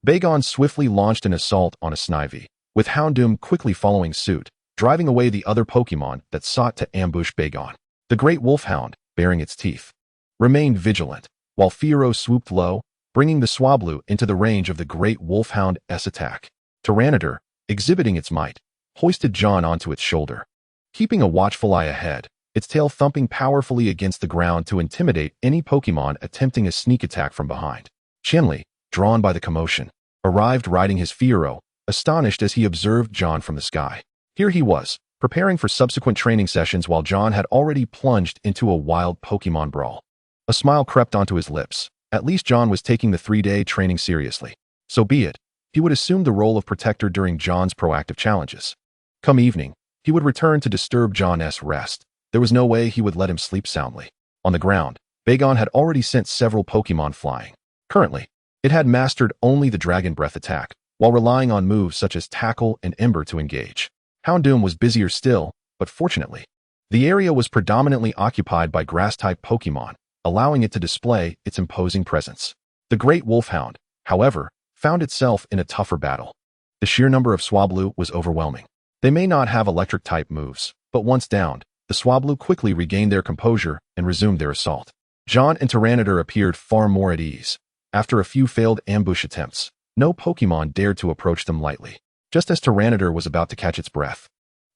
Bagon swiftly launched an assault on a Snivy, with Houndoom quickly following suit, driving away the other Pokémon that sought to ambush Bagon. The Great Wolfhound, baring its teeth, remained vigilant, while Fearow swooped low, bringing the Swablu into the range of the Great Wolfhound's attack. Tyranitar, exhibiting its might, hoisted John onto its shoulder, keeping a watchful eye ahead, its tail thumping powerfully against the ground to intimidate any Pokémon attempting a sneak attack from behind. Qianli, drawn by the commotion, arrived riding his Fearow, astonished as he observed John from the sky. Here he was, preparing for subsequent training sessions while John had already plunged into a wild Pokémon brawl. A smile crept onto his lips. At least John was taking the 3-day training seriously. So be it. He would assume the role of protector during John's proactive challenges. Come evening, he would return to disturb John's rest. There was no way he would let him sleep soundly. On the ground, Bagon had already sent several Pokémon flying. Currently, it had mastered only the Dragon Breath attack, while relying on moves such as Tackle and Ember to engage. Houndoom was busier still, but fortunately, the area was predominantly occupied by Grass-type Pokémon, allowing it to display its imposing presence. The Great Wolfhound, however, found itself in a tougher battle. The sheer number of Swablu was overwhelming. They may not have electric-type moves, but once downed, the Swablu quickly regained their composure and resumed their assault. John and Tyranitar appeared far more at ease. After a few failed ambush attempts, no Pokémon dared to approach them lightly. Just as Tyranitar was about to catch its breath,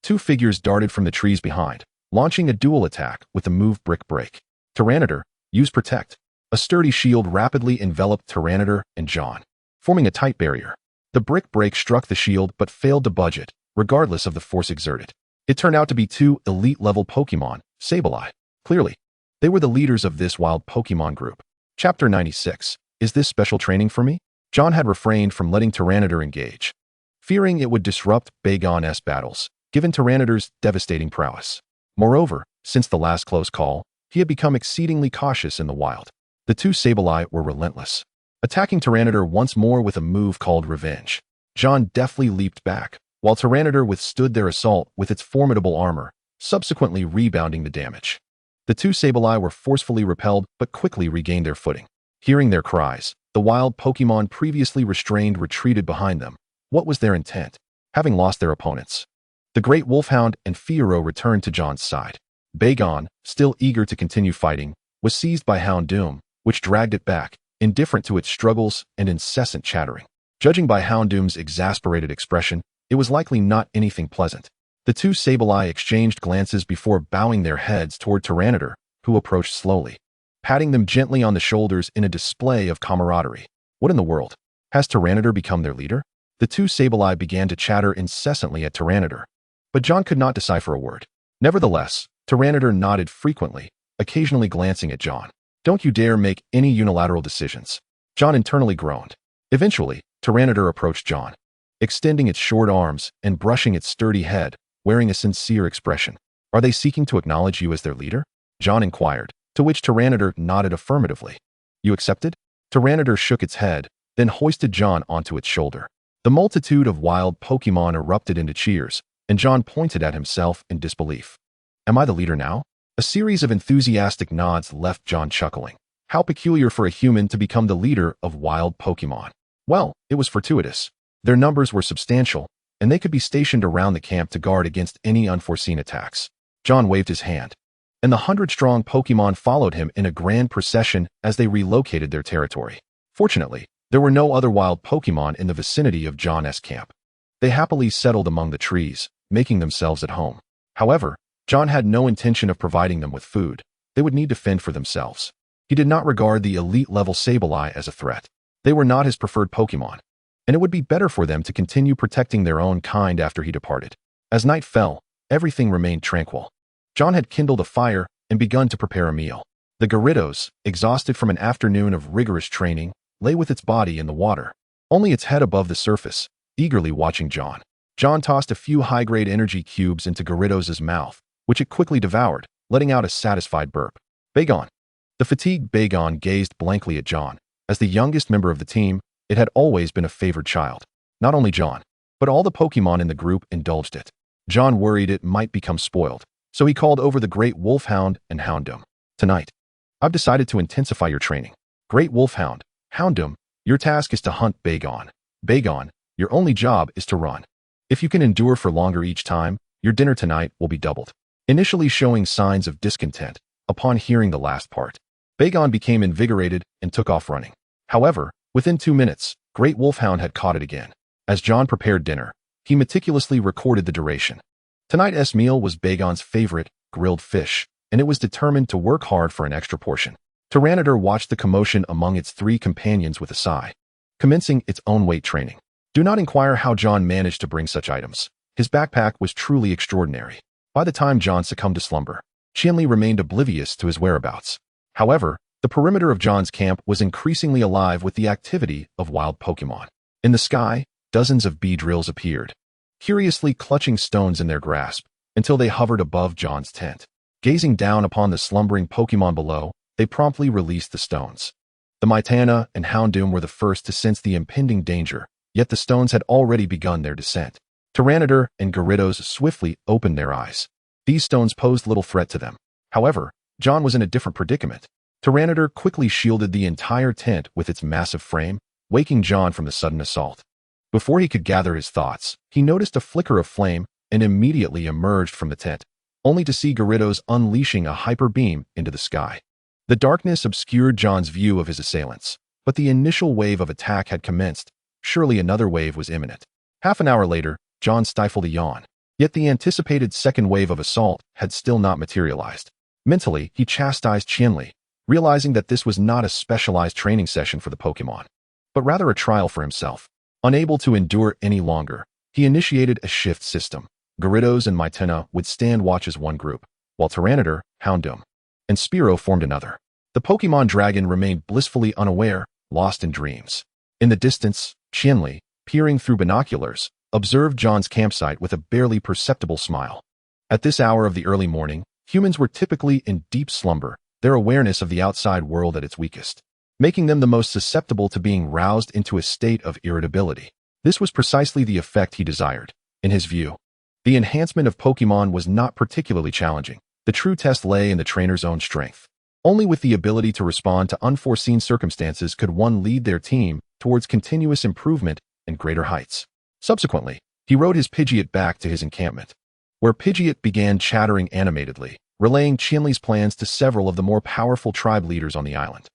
2 figures darted from the trees behind, launching a dual attack with the move Brick Break. Tyranitar, use Protect. A sturdy shield rapidly enveloped Tyranitar and John, forming a tight barrier. The Brick Break struck the shield but failed to budge it, regardless of the force exerted. It turned out to be 2 elite-level Pokémon, Sableye. Clearly, they were the leaders of this wild Pokémon group. Chapter 96. Is this special training for me? John had refrained from letting Tyranitar engage, fearing it would disrupt Bagon's battles, given Tyranitar's devastating prowess. Moreover, since the last close call, he had become exceedingly cautious in the wild. The two Sableye were relentless, attacking Tyranitar once more with a move called Revenge. John deftly leaped back, while Tyranitar withstood their assault with its formidable armor, subsequently rebounding the damage. The two Sableye were forcefully repelled but quickly regained their footing. Hearing their cries, the wild Pokémon previously restrained retreated behind them. What was their intent? Having lost their opponents, the Great Wolfhound and Fiero returned to John's side. Bagon, still eager to continue fighting, was seized by Houndoom, which dragged it back, indifferent to its struggles and incessant chattering. Judging by Houndoom's exasperated expression, it was likely not anything pleasant. The two Sableye exchanged glances before bowing their heads toward Tyranitar, who approached slowly, patting them gently on the shoulders in a display of camaraderie. What in the world? Has Tyranitar become their leader? The two Sableye began to chatter incessantly at Tyranitar, but John could not decipher a word. Nevertheless, Tyranitar nodded frequently, occasionally glancing at John. Don't you dare make any unilateral decisions. John internally groaned. Eventually, Tyranitar approached John, extending its short arms and brushing its sturdy head, wearing a sincere expression. Are they seeking to acknowledge you as their leader? John inquired, to which Tyranitar nodded affirmatively. You accepted? Tyranitar shook its head, then hoisted John onto its shoulder. The multitude of wild Pokémon erupted into cheers, and John pointed at himself in disbelief. Am I the leader now? A series of enthusiastic nods left John chuckling. How peculiar for a human to become the leader of wild Pokémon. Well, it was fortuitous. Their numbers were substantial, and they could be stationed around the camp to guard against any unforeseen attacks. John waved his hand, and the 100-strong Pokémon followed him in a grand procession as they relocated their territory. Fortunately, there were no other wild Pokémon in the vicinity of John's camp. They happily settled among the trees, making themselves at home. However, John had no intention of providing them with food. They would need to fend for themselves. He did not regard the elite-level Sableye as a threat. They were not his preferred Pokémon, and it would be better for them to continue protecting their own kind after he departed. As night fell, everything remained tranquil. John had kindled a fire and begun to prepare a meal. The Gyarados, exhausted from an afternoon of rigorous training, lay with its body in the water, only its head above the surface, eagerly watching John. John tossed a few high-grade energy cubes into Gyarados' mouth, which it quickly devoured, letting out a satisfied burp. Bagon. The fatigued Bagon gazed blankly at John. As the youngest member of the team, it had always been a favored child. Not only John, but all the Pokémon in the group indulged it. John worried it might become spoiled, so he called over the Great Wolfhound and Houndoom. Tonight, I've decided to intensify your training. Great Wolfhound, Houndoom, your task is to hunt Bagon. Bagon, your only job is to run. If you can endure for longer each time, your dinner tonight will be doubled. Initially showing signs of discontent, upon hearing the last part, Bagon became invigorated and took off running. However, within 2 minutes, Great Wolfhound had caught it again. As John prepared dinner, he meticulously recorded the duration. Tonight's meal was Bagon's favorite, grilled fish, and it was determined to work hard for an extra portion. Tyranitar watched the commotion among its 3 companions with a sigh, commencing its own weight training. Do not inquire how John managed to bring such items. His backpack was truly extraordinary. By the time John succumbed to slumber, Qianli remained oblivious to his whereabouts. However, the perimeter of John's camp was increasingly alive with the activity of wild Pokémon. In the sky, dozens of Beedrills appeared, curiously clutching stones in their grasp, until they hovered above John's tent. Gazing down upon the slumbering Pokémon below, they promptly released the stones. The Mytana and Houndoom were the first to sense the impending danger, yet the stones had already begun their descent. Tyranitar and Gyarados swiftly opened their eyes. These stones posed little threat to them. However, John was in a different predicament. Tyranitar quickly shielded the entire tent with its massive frame, waking John from the sudden assault. Before he could gather his thoughts, he noticed a flicker of flame and immediately emerged from the tent, only to see Gyarados unleashing a hyper beam into the sky. The darkness obscured John's view of his assailants, but the initial wave of attack had commenced. Surely another wave was imminent. Half an hour later, John stifled a yawn. Yet the anticipated second wave of assault had still not materialized. Mentally, he chastised Qianli, realizing that this was not a specialized training session for the Pokémon, but rather a trial for himself. Unable to endure any longer, he initiated a shift system. Gyarados and Mytena would stand watch as one group, while Tyranitar, Houndoom, and Spearow formed another. The Pokémon Dragon remained blissfully unaware, lost in dreams. In the distance, Qianli, peering through binoculars, observed John's campsite with a barely perceptible smile. At this hour of the early morning, humans were typically in deep slumber, their awareness of the outside world at its weakest, making them the most susceptible to being roused into a state of irritability. This was precisely the effect he desired. In his view, the enhancement of Pokémon was not particularly challenging. The true test lay in the trainer's own strength. Only with the ability to respond to unforeseen circumstances could one lead their team towards continuous improvement and greater heights. Subsequently, he rode his Pidgeot back to his encampment, where Pidgeot began chattering animatedly, relaying Qianli's plans to several of the more powerful tribe leaders on the island.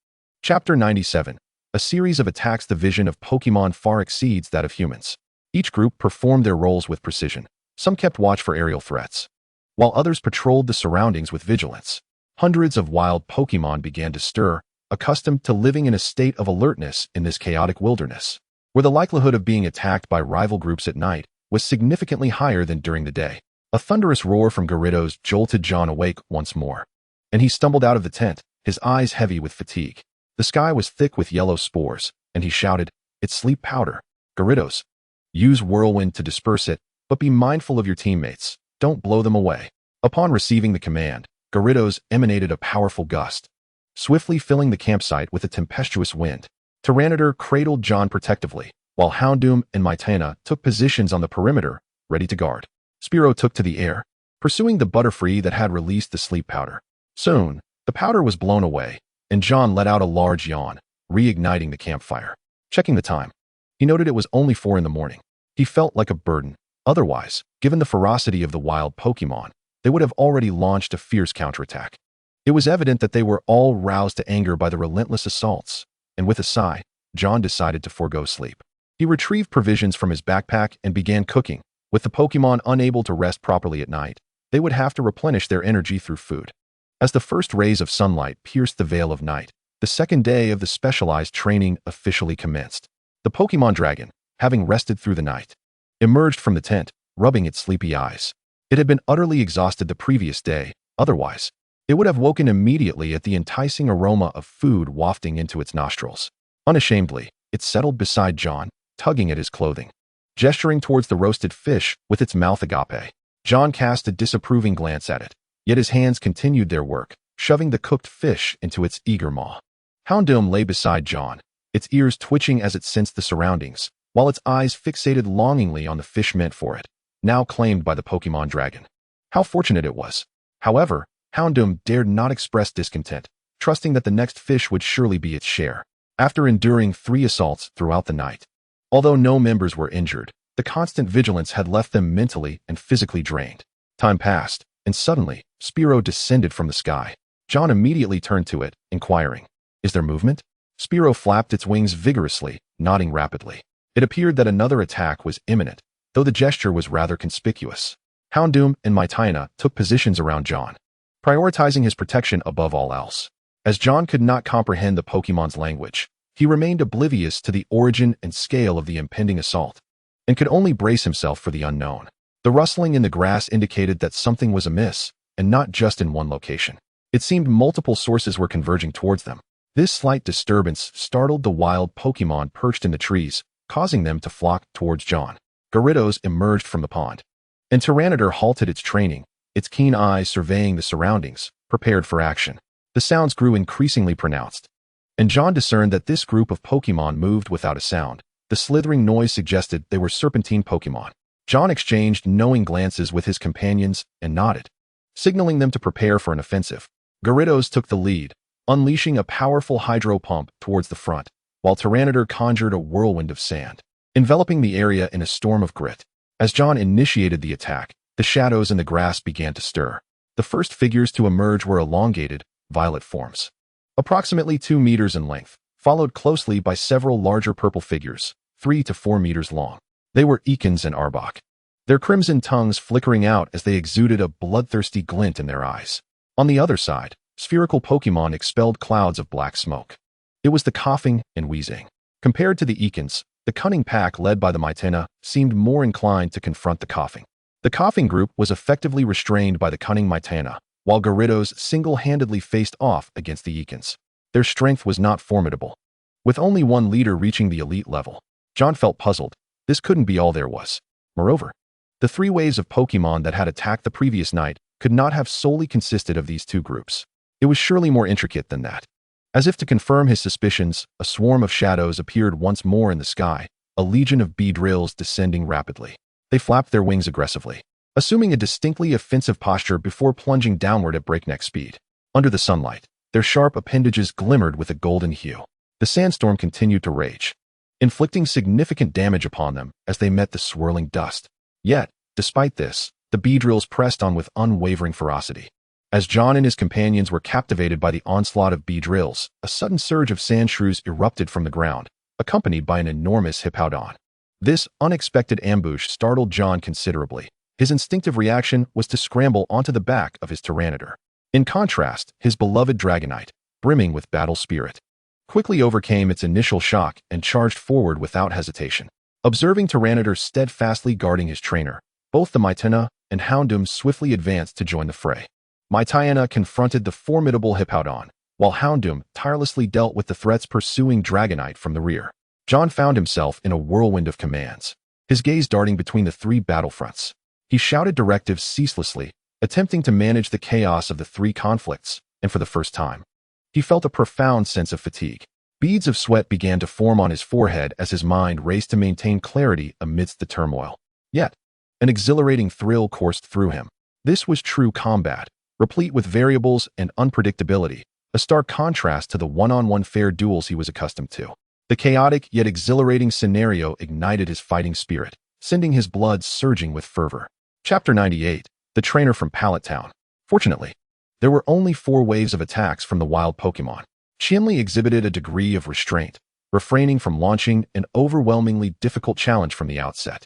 Chapter 97. A series of attacks. The vision of Pokémon far exceeds that of humans. Each group performed their roles with precision. Some kept watch for aerial threats, while others patrolled the surroundings with vigilance. Hundreds of wild Pokémon began to stir, accustomed to living in a state of alertness in this chaotic wilderness, where the likelihood of being attacked by rival groups at night was significantly higher than during the day. A thunderous roar from Gyarados jolted John awake once more, and he stumbled out of the tent, his eyes heavy with fatigue. The sky was thick with yellow spores, and he shouted, "It's sleep powder. Gyarados, use Whirlwind to disperse it, but be mindful of your teammates. Don't blow them away." Upon receiving the command, Gyarados emanated a powerful gust, swiftly filling the campsite with a tempestuous wind. Tyranitar cradled John protectively, while Houndoom and Mytena took positions on the perimeter, ready to guard. Spearow took to the air, pursuing the Butterfree that had released the sleep powder. Soon, the powder was blown away, and John let out a large yawn, reigniting the campfire. Checking the time, he noted it was only 4 in the morning. He felt like a burden. Otherwise, given the ferocity of the wild Pokémon, they would have already launched a fierce counterattack. It was evident that they were all roused to anger by the relentless assaults, and with a sigh, John decided to forego sleep. He retrieved provisions from his backpack and began cooking. With the Pokémon unable to rest properly at night, they would have to replenish their energy through food. As the first rays of sunlight pierced the veil of night, the second day of the specialized training officially commenced. The Pokémon Dragon, having rested through the night, emerged from the tent, rubbing its sleepy eyes. It had been utterly exhausted the previous day. Otherwise, it would have woken immediately at the enticing aroma of food wafting into its nostrils. Unashamedly, it settled beside John, tugging at his clothing, gesturing towards the roasted fish with its mouth agape. John cast a disapproving glance at it, yet his hands continued their work, shoving the cooked fish into its eager maw. Houndoom lay beside John, its ears twitching as it sensed the surroundings, while its eyes fixated longingly on the fish meant for it, now claimed by the Pokémon Dragon. How fortunate it was. However, Houndoom dared not express discontent, trusting that the next fish would surely be its share. After enduring 3 assaults throughout the night, although no members were injured, the constant vigilance had left them mentally and physically drained. Time passed, and suddenly, Spearow descended from the sky. John immediately turned to it, inquiring, "Is there movement?" Spearow flapped its wings vigorously, nodding rapidly. It appeared that another attack was imminent, though the gesture was rather conspicuous. Houndoom and Mytena took positions around John, prioritizing his protection above all else. As John could not comprehend the Pokémon's language, he remained oblivious to the origin and scale of the impending assault, and could only brace himself for the unknown. The rustling in the grass indicated that something was amiss, and not just in one location. It seemed multiple sources were converging towards them. This slight disturbance startled the wild Pokémon perched in the trees, causing them to flock towards John. Gyarados emerged from the pond, and Tyranitar halted its training, its keen eyes surveying the surroundings, prepared for action. The sounds grew increasingly pronounced, and John discerned that this group of Pokémon moved without a sound. The slithering noise suggested they were serpentine Pokémon. John exchanged knowing glances with his companions and nodded, signaling them to prepare for an offensive. Gyarados took the lead, unleashing a powerful hydro pump towards the front, while Tyranitar conjured a whirlwind of sand, enveloping the area in a storm of grit. As John initiated the attack, the shadows in the grass began to stir. The first figures to emerge were elongated, violet forms, approximately 2 meters in length, followed closely by several larger purple figures, 3 to 4 meters long. They were Ekans and Arbok, their crimson tongues flickering out as they exuded a bloodthirsty glint in their eyes. On the other side, spherical Pokémon expelled clouds of black smoke. It was the coughing and wheezing. Compared to the Ekans, the cunning pack led by the Mytena seemed more inclined to confront the coughing. The coughing group was effectively restrained by the cunning Mytena, while Gyarados single-handedly faced off against the Ekans. Their strength was not formidable, With only one leader reaching the elite level, John felt puzzled. This couldn't be all there was. Moreover, the 3 waves of Pokémon that had attacked the previous night could not have solely consisted of these 2 groups. It was surely more intricate than that. As if to confirm his suspicions, a swarm of shadows appeared once more in the sky, a legion of Beedrills descending rapidly. They flapped their wings aggressively, assuming a distinctly offensive posture before plunging downward at breakneck speed. Under the sunlight, their sharp appendages glimmered with a golden hue. The sandstorm continued to rage, inflicting significant damage upon them as they met the swirling dust. Yet, despite this, the Beedrills pressed on with unwavering ferocity. As John and his companions were captivated by the onslaught of Beedrills, a sudden surge of Sandshrews erupted from the ground, accompanied by an enormous Hippowdon. This unexpected ambush startled John considerably. His instinctive reaction was to scramble onto the back of his Tyranitar. In contrast, his beloved Dragonite, brimming with battle spirit, quickly overcame its initial shock and charged forward without hesitation. Observing Tyranitar steadfastly guarding his trainer, both the Mytena and Houndoom swiftly advanced to join the fray. Mytena confronted the formidable Hippowdon, while Houndoom tirelessly dealt with the threats pursuing Dragonite from the rear. John found himself in a whirlwind of commands, his gaze darting between the 3 battlefronts. He shouted directives ceaselessly, attempting to manage the chaos of the 3 conflicts, and for the first time, he felt a profound sense of fatigue. Beads of sweat began to form on his forehead as his mind raced to maintain clarity amidst the turmoil. Yet, an exhilarating thrill coursed through him. This was true combat, replete with variables and unpredictability, a stark contrast to the one-on-one fair duels he was accustomed to. The chaotic yet exhilarating scenario ignited his fighting spirit, sending his blood surging with fervor. Chapter 98, The Trainer from Pallet Town. Fortunately, there were only 4 waves of attacks from the wild Pokémon. Qianli exhibited a degree of restraint, refraining from launching an overwhelmingly difficult challenge from the outset.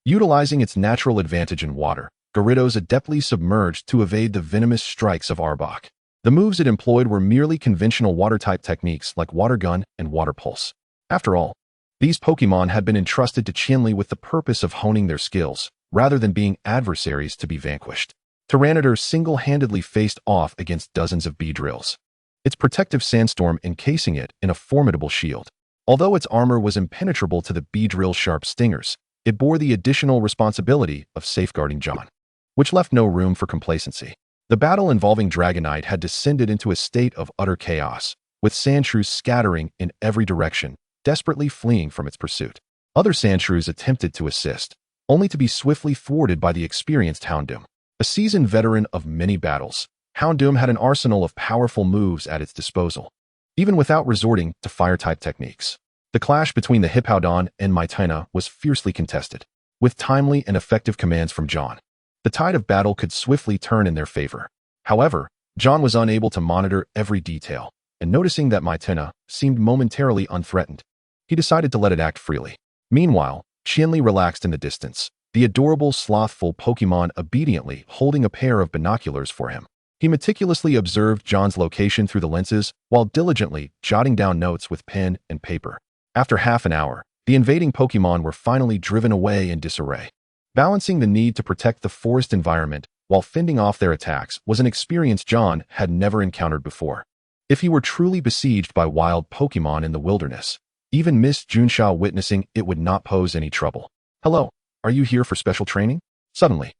Utilizing its natural advantage in water, Gyarados adeptly submerged to evade the venomous strikes of Arbok. The moves it employed were merely conventional water-type techniques like Water Gun and Water Pulse. After all, these Pokémon had been entrusted to Qianli with the purpose of honing their skills, rather than being adversaries to be vanquished. Tyranitar single-handedly faced off against dozens of Beedrills, its protective sandstorm encasing it in a formidable shield. Although its armor was impenetrable to the Beedrill's sharp stingers, it bore the additional responsibility of safeguarding John, which left no room for complacency. The battle involving Dragonite had descended into a state of utter chaos, with Sandshrews scattering in every direction, desperately fleeing from its pursuit. Other Sandshrews attempted to assist, only to be swiftly thwarted by the experienced Houndoom. A seasoned veteran of many battles, Houndoom had an arsenal of powerful moves at its disposal, even without resorting to fire-type techniques. The clash between the Hippowdon and Mytena was fiercely contested. With timely and effective commands from John, the tide of battle could swiftly turn in their favor. However, John was unable to monitor every detail, and noticing that Mytena seemed momentarily unthreatened, he decided to let it act freely. Meanwhile, Qianli relaxed in the distance, the adorable slothful Pokémon obediently holding a pair of binoculars for him. He meticulously observed John's location through the lenses while diligently jotting down notes with pen and paper. After half an hour, the invading Pokémon were finally driven away in disarray. Balancing the need to protect the forest environment while fending off their attacks was an experience John had never encountered before. If he were truly besieged by wild Pokémon in the wilderness, even Miss Junsha witnessing it would not pose any trouble. "Hello, are you here for special training?" Suddenly,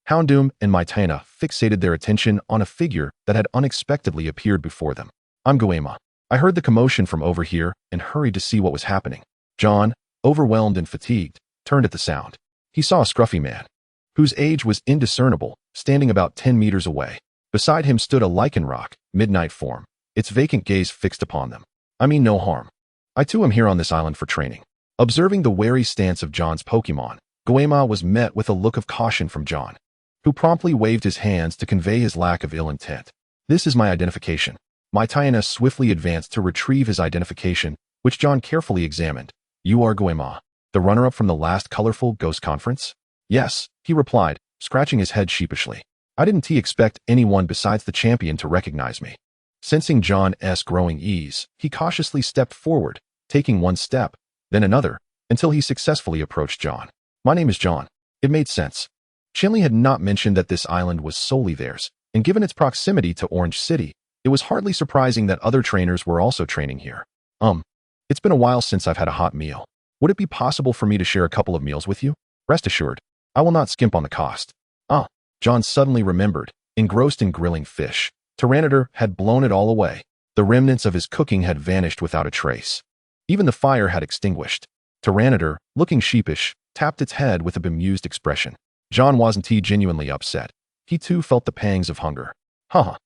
Houndoom and Mytena fixated their attention on a figure that had unexpectedly appeared before them. "I'm Goema. I heard the commotion from over here and hurried to see what was happening." John, overwhelmed and fatigued, turned at the sound. He saw a scruffy man, whose age was indiscernible, standing about 10 meters away. Beside him stood a Lycanroc, midnight form, its vacant gaze fixed upon them. "I mean no harm. I too am here on this island for training." Observing the wary stance of John's Pokémon, Goema was met with a look of caution from John, who promptly waved his hands to convey his lack of ill intent. "This is my identification." Mytena swiftly advanced to retrieve his identification, which John carefully examined. "You are Goema, the runner-up from the last colorful Ghost Conference?" "Yes," he replied, scratching his head sheepishly. "I didn't expect anyone besides the champion to recognize me." Sensing John's growing ease, he cautiously stepped forward, taking one step, then another, until he successfully approached John. "My name is John." It made sense. Qianli had not mentioned that this island was solely theirs, and given its proximity to Orange City, it was hardly surprising that other trainers were also training here. It's been a while since I've had a hot meal. Would it be possible for me to share a couple of meals with you? Rest assured, I will not skimp on the cost. Ah, John suddenly remembered, engrossed in grilling fish. Tyranitar had blown it all away. The remnants of his cooking had vanished without a trace. Even the fire had extinguished. Tyranitar, looking sheepish, tapped its head with a bemused expression. John wasn't genuinely upset. He too felt the pangs of hunger. Haha.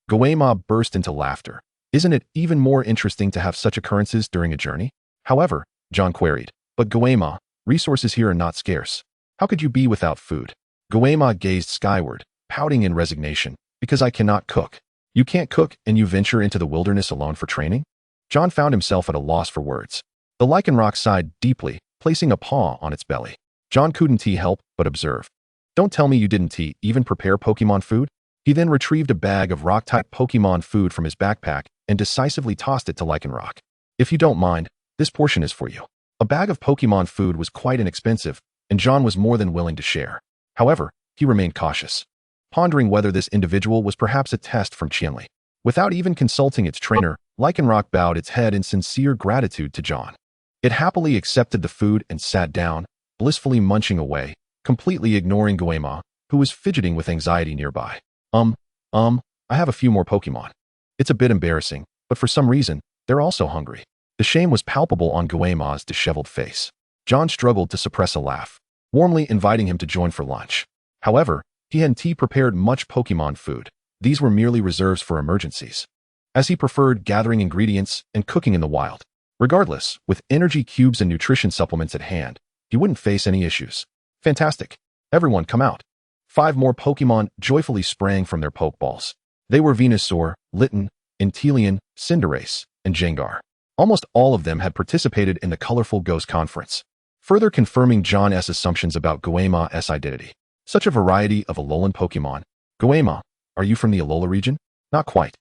Goema burst into laughter. Isn't it even more interesting to have such occurrences during a journey? However, John queried, but Goema, resources here are not scarce. How could you be without food? Goema gazed skyward, pouting in resignation. Because I cannot cook. You can't cook and you venture into the wilderness alone for training? John found himself at a loss for words. The Lycanroc sighed deeply, placing a paw on its belly. John couldn't help but observe. Don't tell me you didn't even prepare Pokemon food? He then retrieved a bag of rock-type Pokemon food from his backpack and decisively tossed it to Lycanroc. If you don't mind, this portion is for you. A bag of Pokemon food was quite inexpensive, and John was more than willing to share. However, he remained cautious, pondering whether this individual was perhaps a test from Qianli. Without even consulting its trainer, Lycanroc bowed its head in sincere gratitude to John. It happily accepted the food and sat down, blissfully munching away, completely ignoring Goema, who was fidgeting with anxiety nearby. I have a few more Pokemon. It's a bit embarrassing, but for some reason, they're also hungry. The shame was palpable on Goema's disheveled face. John struggled to suppress a laugh, warmly inviting him to join for lunch. However, he hadn't prepared much Pokemon food. These were merely reserves for emergencies, as he preferred gathering ingredients and cooking in the wild. Regardless, with energy cubes and nutrition supplements at hand, he wouldn't face any issues. Fantastic. Everyone come out. 5 more Pokemon joyfully sprang from their Pokeballs. They were Venusaur, Litten, Inteleon, Cinderace, and Jengar. Almost all of them had participated in the colorful Ghost Conference, further confirming John's assumptions about Goema's identity. Such a variety of Alolan Pokemon. Goema, are you from the Alola region? Not quite.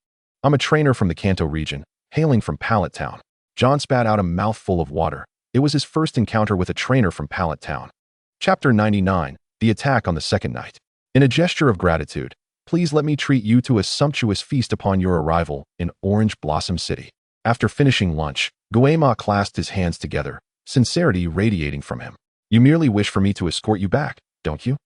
I'm a trainer from the Kanto region, hailing from Pallet Town. John spat out a mouthful of water. It was his first encounter with a trainer from Pallet Town. Chapter 99, The Attack on the Second Night. In a gesture of gratitude, please let me treat you to a sumptuous feast upon your arrival in Orange Blossom City. After finishing lunch, Goema clasped his hands together, sincerity radiating from him. You merely wish for me to escort you back, don't you?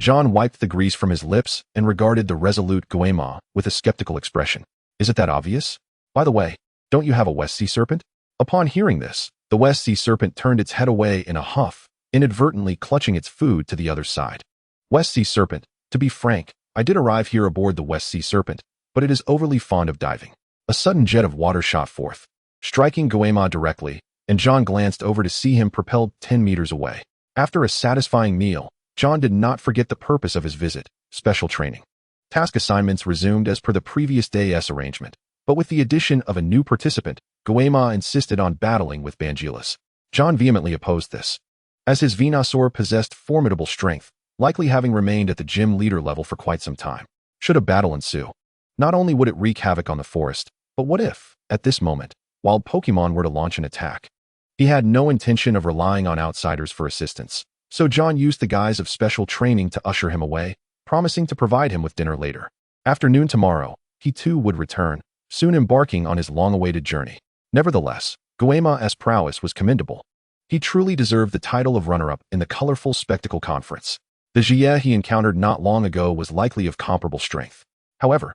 John wiped the grease from his lips and regarded the resolute Goema with a skeptical expression. Is it that obvious? By the way, don't you have a West Sea Serpent? Upon hearing this, the West Sea Serpent turned its head away in a huff, inadvertently clutching its food to the other side. West Sea Serpent, to be frank, I did arrive here aboard the West Sea Serpent, but it is overly fond of diving. A sudden jet of water shot forth, striking Goema directly, and John glanced over to see him propelled 10 meters away. After a satisfying meal, John did not forget the purpose of his visit, special training. Task assignments resumed as per the previous day's arrangement, but with the addition of a new participant, Goema insisted on battling with Bangelis. John vehemently opposed this, as his Venusaur possessed formidable strength, likely having remained at the gym leader level for quite some time. Should a battle ensue, not only would it wreak havoc on the forest, but what if, at this moment, wild Pokemon were to launch an attack? He had no intention of relying on outsiders for assistance, so John used the guise of special training to usher him away, promising to provide him with dinner later. After noon tomorrow, he too would return, soon embarking on his long-awaited journey. Nevertheless, Goema's prowess was commendable. He truly deserved the title of runner-up in the colorful spectacle conference. The Jie he encountered not long ago was likely of comparable strength. However,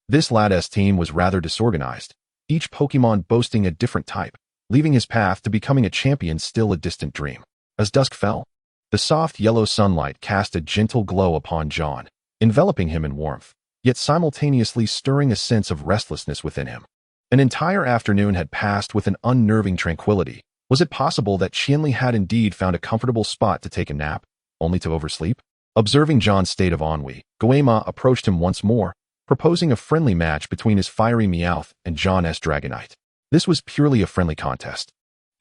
this lad's team was rather disorganized, each Pokemon boasting a different type, leaving his path to becoming a champion still a distant dream. As dusk fell, the soft yellow sunlight cast a gentle glow upon John, enveloping him in warmth, yet simultaneously stirring a sense of restlessness within him. An entire afternoon had passed with an unnerving tranquility. Was it possible that Qianli had indeed found a comfortable spot to take a nap, only to oversleep? Observing John's state of ennui, Goema approached him once more, proposing a friendly match between his fiery Meowth and John's Dragonite. This was purely a friendly contest,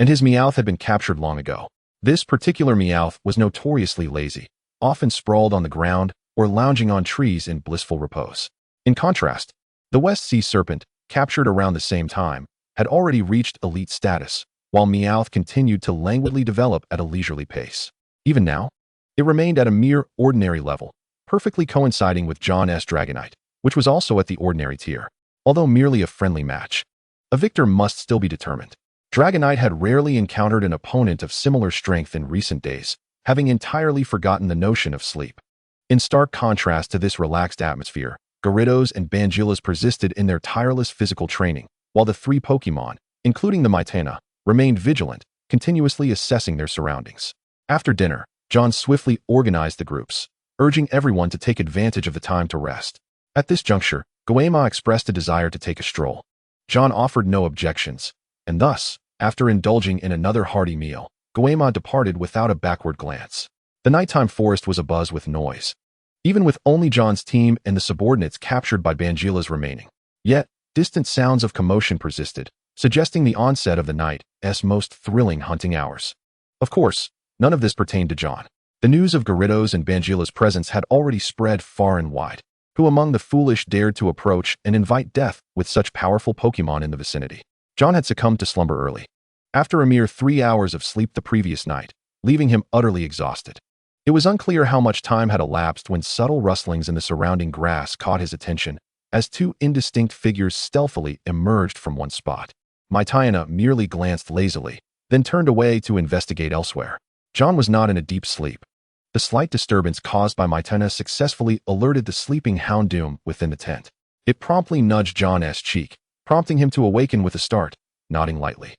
and his Meowth had been captured long ago. This particular Meowth was notoriously lazy, often sprawled on the ground or lounging on trees in blissful repose. In contrast, the West Sea Serpent, captured around the same time, had already reached elite status, while Meowth continued to languidly develop at a leisurely pace. Even now, it remained at a mere ordinary level, perfectly coinciding with John's Dragonite, which was also at the ordinary tier. Although merely a friendly match, a victor must still be determined. Dragonite had rarely encountered an opponent of similar strength in recent days, having entirely forgotten the notion of sleep. In stark contrast to this relaxed atmosphere, Gyarados and Bangilas persisted in their tireless physical training, while the three Pokémon, including the Mytena, remained vigilant, continuously assessing their surroundings. After dinner, John swiftly organized the groups, urging everyone to take advantage of the time to rest. At this juncture, Goemon expressed a desire to take a stroll. John offered no objections, and thus, after indulging in another hearty meal, Goemon departed without a backward glance. The nighttime forest was abuzz with noise, even with only John's team and the subordinates captured by Bangilas remaining. Yet, distant sounds of commotion persisted, suggesting the onset of the night's most thrilling hunting hours. Of course, none of this pertained to John. The news of Gyarados and Bangilas' presence had already spread far and wide. Who among the foolish dared to approach and invite death with such powerful Pokémon in the vicinity? John had succumbed to slumber early, after a mere 3 hours of sleep the previous night, leaving him utterly exhausted. It was unclear how much time had elapsed when subtle rustlings in the surrounding grass caught his attention, as two indistinct figures stealthily emerged from one spot. Mytena merely glanced lazily, then turned away to investigate elsewhere. John was not in a deep sleep. The slight disturbance caused by Mytena successfully alerted the sleeping Houndoom within the tent. It promptly nudged John's cheek, prompting him to awaken with a start, nodding lightly.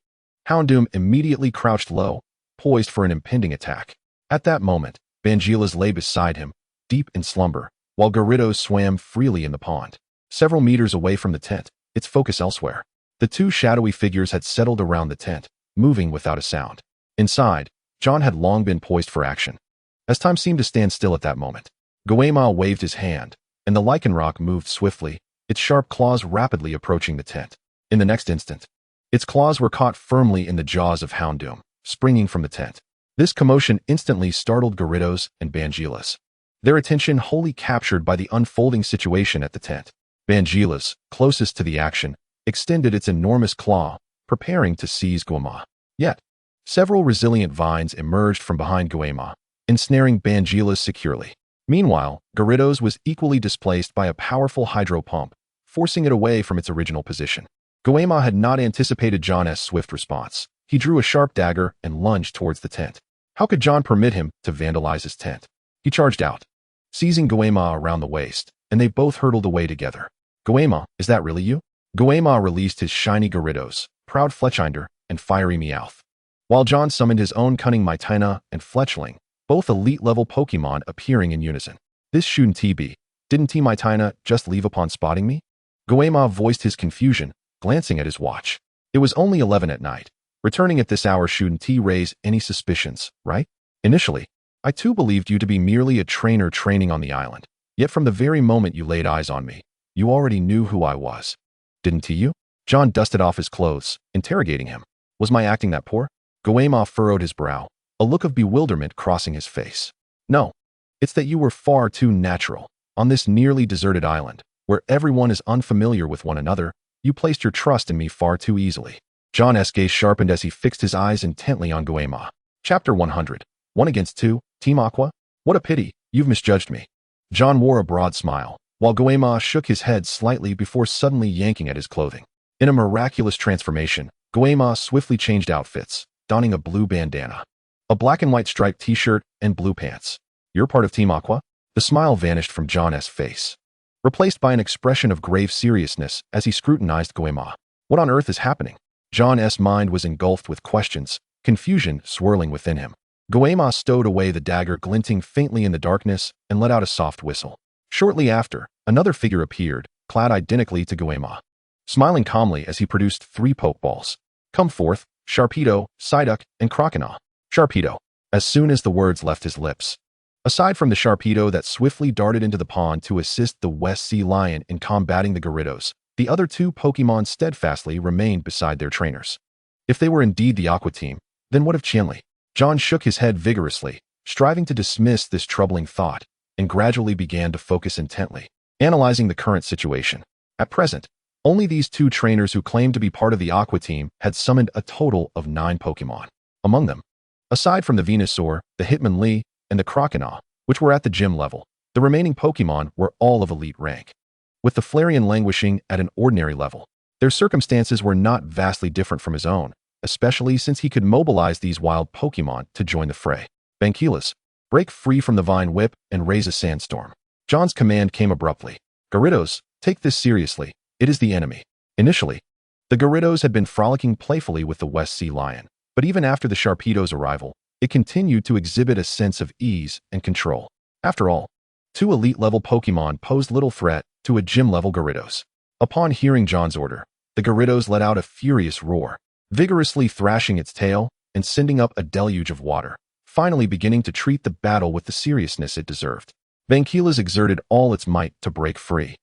Houndoom immediately crouched low, poised for an impending attack. At that moment, Bangilas lay beside him, deep in slumber, while Gyarados swam freely in the pond. Several meters away from the tent, its focus elsewhere. The two shadowy figures had settled around the tent, moving without a sound. Inside, John had long been poised for action. As time seemed to stand still at that moment, Goemon waved his hand, and the Lycanroc moved swiftly, its sharp claws rapidly approaching the tent. In the next instant, its claws were caught firmly in the jaws of Houndoom, springing from the tent. This commotion instantly startled Gyarados and Bangilas, their attention wholly captured by the unfolding situation at the tent. Bangilas, closest to the action, extended its enormous claw, preparing to seize Goemon. Yet, several resilient vines emerged from behind Goemon, ensnaring Bangilas securely. Meanwhile, Gyarados was equally displaced by a powerful hydro pump, forcing it away from its original position. Goemon had not anticipated John's swift response. He drew a sharp dagger and lunged towards the tent. How could John permit him to vandalize his tent? He charged out, seizing Goemon around the waist, and they both hurtled away together. Goemon, is that really you? Goemon released his shiny Gyarados, proud Fletchinder, and fiery Meowth, while John summoned his own cunning Mytena and Fletchling, both elite-level Pokémon appearing in unison. This shouldn't be. Didn't Mytena just leave upon spotting me? Goemon voiced his confusion, glancing at his watch. It was only 11 at night. Returning at this hour shouldn't raise any suspicions, right? Initially, I too believed you to be merely a trainer training on the island. Yet from the very moment you laid eyes on me, you already knew who I was. Didn't you? John dusted off his clothes, interrogating him. Was my acting that poor? Goemon furrowed his brow, a look of bewilderment crossing his face. No, it's that you were far too natural. On this nearly deserted island, where everyone is unfamiliar with one another, you placed your trust in me far too easily. John's gaze sharpened as he fixed his eyes intently on Goemon. Chapter 100. 1 against 2, Team Aqua? What a pity, you've misjudged me. John wore a broad smile, while Goemon shook his head slightly before suddenly yanking at his clothing. In a miraculous transformation, Goemon swiftly changed outfits, donning a blue bandana, a black and white striped t-shirt, and blue pants. You're part of Team Aqua? The smile vanished from John's face, replaced by an expression of grave seriousness as he scrutinized Goemon. What on earth is happening? John's mind was engulfed with questions, confusion swirling within him. Goemon stowed away the dagger glinting faintly in the darkness and let out a soft whistle. Shortly after, another figure appeared, clad identically to Goemon, smiling calmly as he produced 3 Pokeballs. Come forth, Sharpedo, Psyduck, and Croconaw. Sharpedo. As soon as the words left his lips, aside from the Sharpedo that swiftly darted into the pond to assist the West Sea Lion in combating the Gyarados, the other 2 Pokémon steadfastly remained beside their trainers. If they were indeed the Aqua team, then what of Qianli? John shook his head vigorously, striving to dismiss this troubling thought, and gradually began to focus intently, analyzing the current situation. At present, only these 2 trainers who claimed to be part of the Aqua team had summoned a total of 9 Pokémon. Among them, aside from the Venusaur, the Hitmonlee, and the Croconaw, which were at the gym level, the remaining Pokémon were all of elite rank. With the Flareon languishing at an ordinary level, their circumstances were not vastly different from his own, especially since he could mobilize these wild Pokémon to join the fray. Banquilus, break free from the Vine Whip and raise a sandstorm. John's command came abruptly. Gyarados, take this seriously. It is the enemy. Initially, the Gyarados had been frolicking playfully with the West Sea Lion, but even after the Sharpedo's arrival, it continued to exhibit a sense of ease and control. After all, 2 elite-level Pokémon posed little threat to a gym-level Gyarados. Upon hearing John's order, the Gyarados let out a furious roar, vigorously thrashing its tail and sending up a deluge of water, finally beginning to treat the battle with the seriousness it deserved. Banquilus exerted all its might to break free,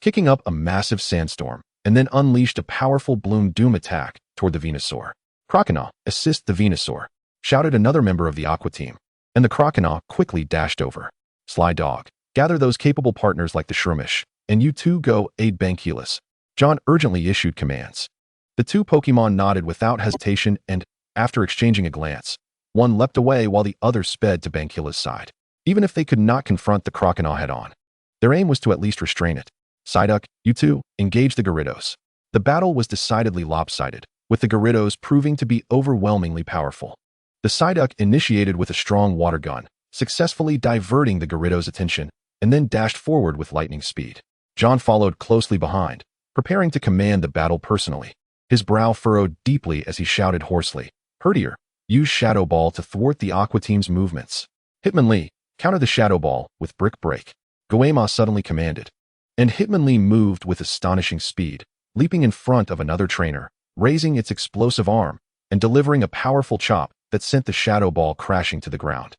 kicking up a massive sandstorm, and then unleashed a powerful Bloom Doom attack toward the Venusaur. Croconaw, assist the Venusaur, shouted another member of the Aqua team, and the Croconaw quickly dashed over. Sly Dog, gather those capable partners like the Shroomish, and you two go aid Banquilus. John urgently issued commands. The 2 Pokémon nodded without hesitation and, after exchanging a glance, one leapt away while the other sped to Banquilus' side. Even if they could not confront the Croconaw head-on, their aim was to at least restrain it. Psyduck, you two, engage the Gyarados. The battle was decidedly lopsided, with the Gyarados proving to be overwhelmingly powerful. The Psyduck initiated with a strong water gun, successfully diverting the Gyarados' attention, and then dashed forward with lightning speed. John followed closely behind, preparing to command the battle personally. His brow furrowed deeply as he shouted hoarsely, Herdier, use Shadow Ball to thwart the Aqua team's movements. Hitmonlee, counter the Shadow Ball with Brick Break. Goema suddenly commanded, and Hitmonlee moved with astonishing speed, leaping in front of another trainer, raising its explosive arm, and delivering a powerful chop that sent the Shadow Ball crashing to the ground.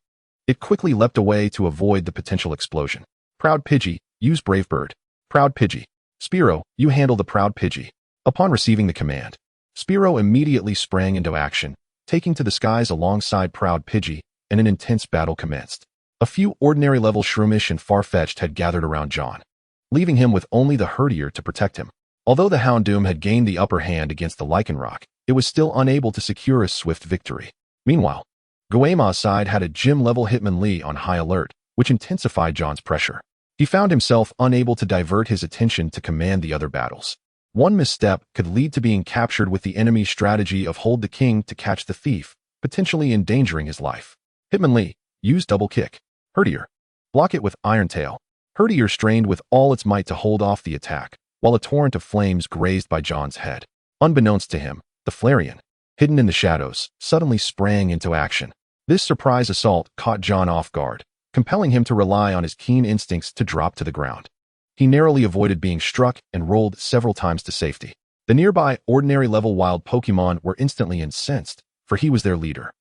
It quickly leapt away to avoid the potential explosion. Proud Pidgey, use Brave Bird. Proud Pidgey. Spearow, you handle the Proud Pidgey. Upon receiving the command, Spearow immediately sprang into action, taking to the skies alongside Proud Pidgey, and an intense battle commenced. A few ordinary-level Shroomish and Farfetch'd had gathered around John, leaving him with only the Herdier to protect him. Although the Houndoom had gained the upper hand against the Lycanroc, it was still unable to secure a swift victory. Meanwhile, Goema's side had a gym-level Hitmonlee on high alert, which intensified John's pressure. He found himself unable to divert his attention to command the other battles. One misstep could lead to being captured with the enemy's strategy of hold the king to catch the thief, potentially endangering his life. Hitmonlee, use Double Kick. Herdier, block it with Iron Tail. Herdier strained with all its might to hold off the attack, while a torrent of flames grazed by John's head. Unbeknownst to him, the Flareon, hidden in the shadows, suddenly sprang into action. This surprise assault caught John off guard, compelling him to rely on his keen instincts to drop to the ground. He narrowly avoided being struck and rolled several times to safety. The nearby ordinary-level wild Pokémon were instantly incensed, for he was their leader.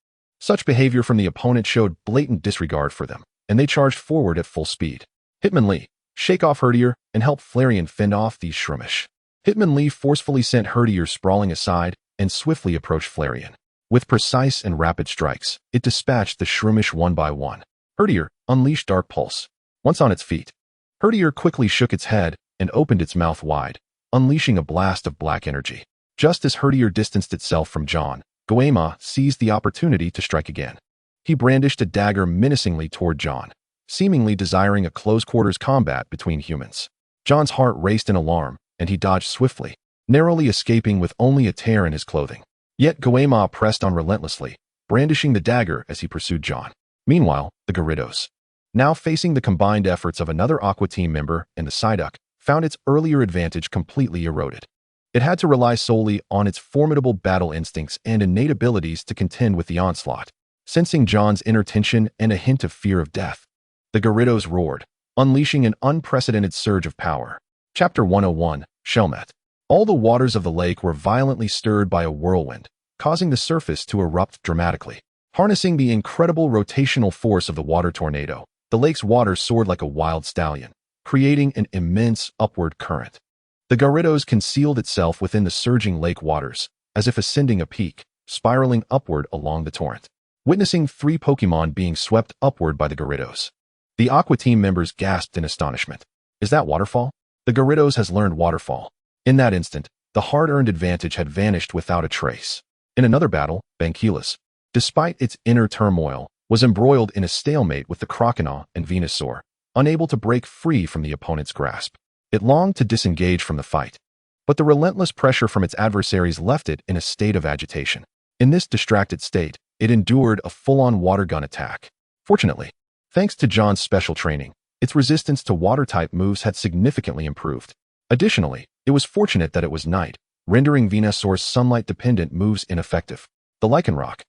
Such behavior from the opponent showed blatant disregard for them, and they charged forward at full speed. Hitmonlee, shake off Herdier and help Flareon fend off these Shroomish. Hitmonlee forcefully sent Herdier sprawling aside and swiftly approached Flareon. With precise and rapid strikes, it dispatched the Shroomish one by one. Herdier unleashed Dark Pulse. Once on its feet, Herdier quickly shook its head and opened its mouth wide, unleashing a blast of black energy. Just as Herdier distanced itself from John, Goema seized the opportunity to strike again. He brandished a dagger menacingly toward John, seemingly desiring a close-quarters combat between humans. John's heart raced in alarm, and he dodged swiftly, narrowly escaping with only a tear in his clothing. Yet Goema pressed on relentlessly, brandishing the dagger as he pursued John. Meanwhile, the Gyarados, now facing the combined efforts of another Aqua Team member and the Psyduck, found its earlier advantage completely eroded. It had to rely solely on its formidable battle instincts and innate abilities to contend with the onslaught. Sensing John's inner tension and a hint of fear of death, the Gyarados roared, unleashing an unprecedented surge of power. Chapter 101, Shelmet. All the waters of the lake were violently stirred by a whirlwind, causing the surface to erupt dramatically. Harnessing the incredible rotational force of the water tornado, the lake's water soared like a wild stallion, creating an immense upward current. The Gyarados concealed itself within the surging lake waters, as if ascending a peak, spiraling upward along the torrent. Witnessing 3 Pokémon being swept upward by the Gyarados, the Aqua Team members gasped in astonishment. Is that Waterfall? The Gyarados has learned Waterfall. In that instant, the hard-earned advantage had vanished without a trace. In another battle, Banquilus, despite its inner turmoil, was embroiled in a stalemate with the Croconaw and Venusaur, unable to break free from the opponent's grasp. It longed to disengage from the fight, but the relentless pressure from its adversaries left it in a state of agitation. In this distracted state, it endured a full-on water gun attack. Fortunately, thanks to John's special training, its resistance to water-type moves had significantly improved. Additionally, it was fortunate that it was night, rendering Venusaur's sunlight-dependent moves ineffective. The Lycanroc,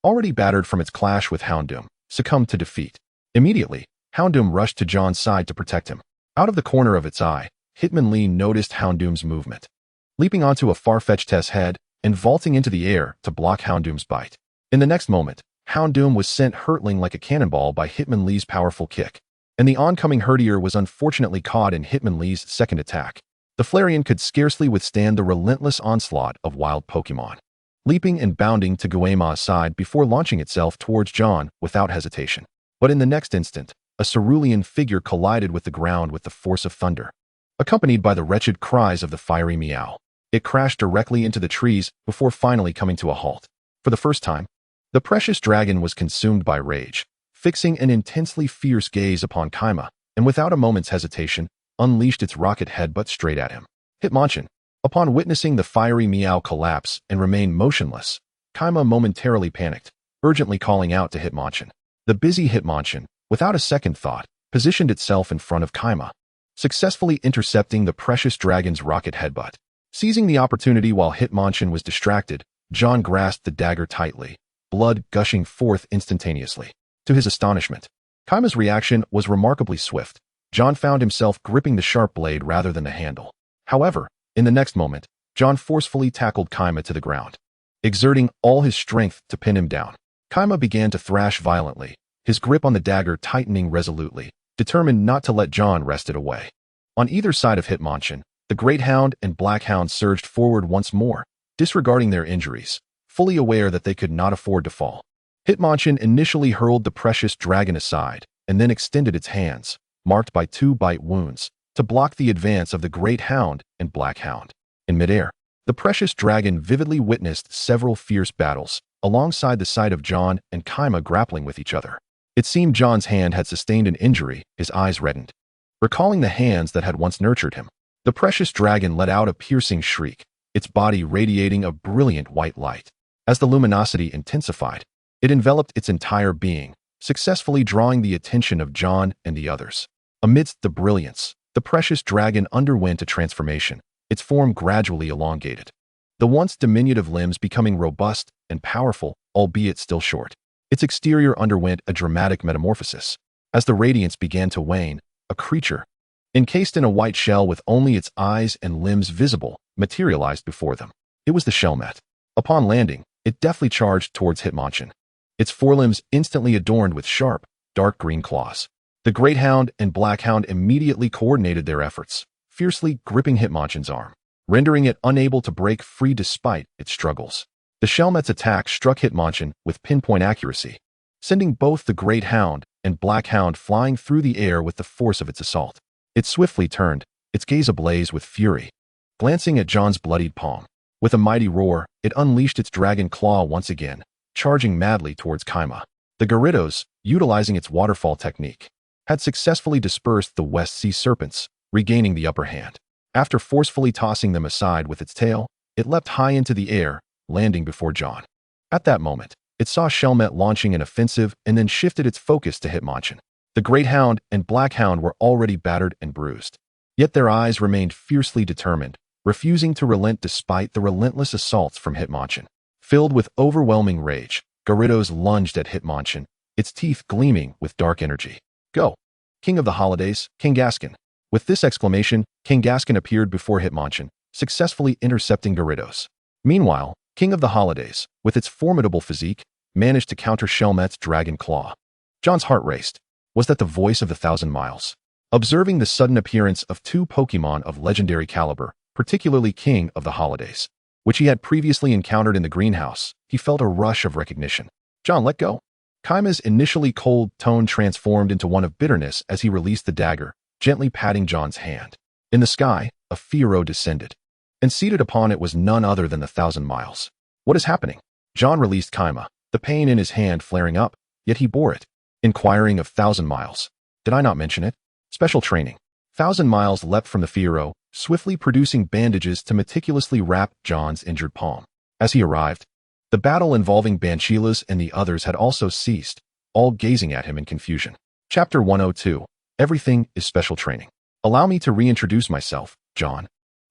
already battered from its clash with Houndoom, succumbed to defeat. Immediately, Houndoom rushed to John's side to protect him. Out of the corner of its eye, Hitmonlee noticed Houndoom's movement, leaping onto a Farfetch'd's head and vaulting into the air to block Houndoom's bite. In the next moment, Houndoom was sent hurtling like a cannonball by Hitmonlee's powerful kick, and the oncoming Herdier was unfortunately caught in Hitmonlee's second attack. The Flareon could scarcely withstand the relentless onslaught of wild Pokémon, leaping and bounding to Guayma's side before launching itself towards John without hesitation. But in the next instant, a cerulean figure collided with the ground with the force of thunder, accompanied by the wretched cries of the fiery meow. It crashed directly into the trees before finally coming to a halt. For the first time, the precious dragon was consumed by rage, fixing an intensely fierce gaze upon Kaima, and without a moment's hesitation, unleashed its rocket headbutt straight at him. Hitmonchan, upon witnessing the fiery meow collapse and remain motionless, Kaima momentarily panicked, urgently calling out to Hitmonchan. The busy Hitmonchan, without a second thought, positioned itself in front of Kaima, successfully intercepting the precious dragon's rocket headbutt. Seizing the opportunity while Hitmonchan was distracted, John grasped the dagger tightly, blood gushing forth instantaneously. To his astonishment, Kaima's reaction was remarkably swift. John found himself gripping the sharp blade rather than the handle. However, in the next moment, John forcefully tackled Kaima to the ground, exerting all his strength to pin him down. Kaima began to thrash violently, his grip on the dagger tightening resolutely, determined not to let John wrest it away. On either side of Hitmonchan, the Great Hound and Black Hound surged forward once more, disregarding their injuries, fully aware that they could not afford to fall. Hitmonchan initially hurled the precious dragon aside, and then extended its hands, marked by 2 bite wounds, to block the advance of the Great Hound and Black Hound. In midair, the precious dragon vividly witnessed several fierce battles, alongside the sight of John and Kaima grappling with each other. It seemed John's hand had sustained an injury, his eyes reddened. Recalling the hands that had once nurtured him, the precious dragon let out a piercing shriek, its body radiating a brilliant white light. As the luminosity intensified, it enveloped its entire being, successfully drawing the attention of John and the others. Amidst the brilliance, the precious dragon underwent a transformation, its form gradually elongated, the once diminutive limbs becoming robust and powerful, albeit still short. Its exterior underwent a dramatic metamorphosis. As the radiance began to wane, a creature, encased in a white shell with only its eyes and limbs visible, materialized before them. It was the Shelmet. Upon landing, it deftly charged towards Hitmonchan, its forelimbs instantly adorned with sharp, dark green claws. The Great Hound and Black Hound immediately coordinated their efforts, fiercely gripping Hitmonchan's arm, rendering it unable to break free despite its struggles. The Shelmet's attack struck Hitmonchan with pinpoint accuracy, sending both the Great Hound and Black Hound flying through the air with the force of its assault. It swiftly turned, its gaze ablaze with fury, glancing at John's bloodied palm. With a mighty roar, it unleashed its dragon claw once again, charging madly towards Kaima. The Gyarados, utilizing its waterfall technique, had successfully dispersed the West Sea serpents, regaining the upper hand. After forcefully tossing them aside with its tail, it leapt high into the air, landing before John. At that moment, it saw Shelmet launching an offensive and then shifted its focus to Hitmonchan. The Great Hound and Black Hound were already battered and bruised, yet their eyes remained fiercely determined, refusing to relent despite the relentless assaults from Hitmonchan. Filled with overwhelming rage, Gyarados lunged at Hitmonchan, its teeth gleaming with dark energy. "Go! King of the Holidays, Kangaskhan!" With this exclamation, Kangaskhan appeared before Hitmonchan, successfully intercepting Gyarados. Meanwhile, King of the Holidays, with its formidable physique, managed to counter Shelmet's dragon claw. John's heart raced. Was that the voice of the 1,000 Miles? Observing the sudden appearance of 2 Pokémon of legendary caliber, particularly King of the Holidays, which he had previously encountered in the greenhouse, he felt a rush of recognition. "John, let go." Kaima's initially cold tone transformed into one of bitterness as he released the dagger, gently patting John's hand. In the sky, a Fiero descended, and seated upon it was none other than the 1,000 Miles. "What is happening?" John released Kaima, the pain in his hand flaring up, yet he bore it. Inquiring of 1,000 Miles. "Did I not mention it? Special training." 1,000 Miles leapt from the Fiero, swiftly producing bandages to meticulously wrap John's injured palm. As he arrived, the The battle involving Banchilas and the others had also ceased, all gazing at him in confusion. Chapter 102. Everything is special training. Allow me to reintroduce myself, John.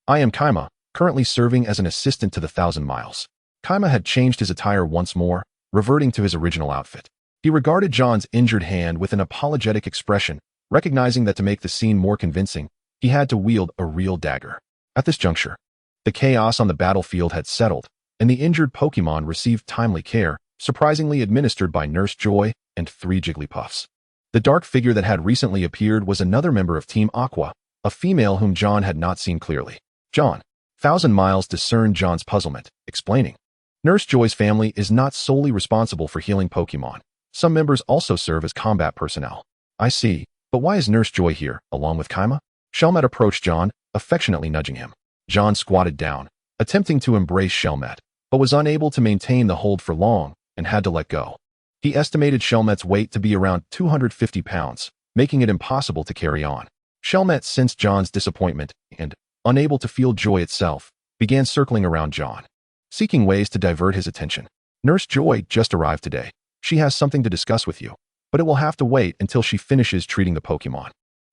I am Kaima, currently serving as an assistant to the 1,000 Miles. Kaima had changed his attire once more, reverting to his original outfit. He regarded John's injured hand with an apologetic expression, recognizing that to make the scene more convincing, he had to wield a real dagger. At this juncture, the chaos on the battlefield had settled, and the injured Pokémon received timely care, surprisingly administered by Nurse Joy and 3 Jigglypuffs. The dark figure that had recently appeared was another member of Team Aqua, a female whom John had not seen clearly. John. 1,000 Miles discerned John's puzzlement, explaining. Nurse Joy's family is not solely responsible for healing Pokémon. Some members also serve as combat personnel. I see, but why is Nurse Joy here, along with Kaima? Shelmet approached John, affectionately nudging him. John squatted down, attempting to embrace Shelmet, but was unable to maintain the hold for long and had to let go. He estimated Shelmet's weight to be around 250 pounds, making it impossible to carry on. Shelmet sensed John's disappointment and, unable to feel joy itself, began circling around John, seeking ways to divert his attention. Nurse Joy just arrived today. She has something to discuss with you, but it will have to wait until she finishes treating the Pokémon.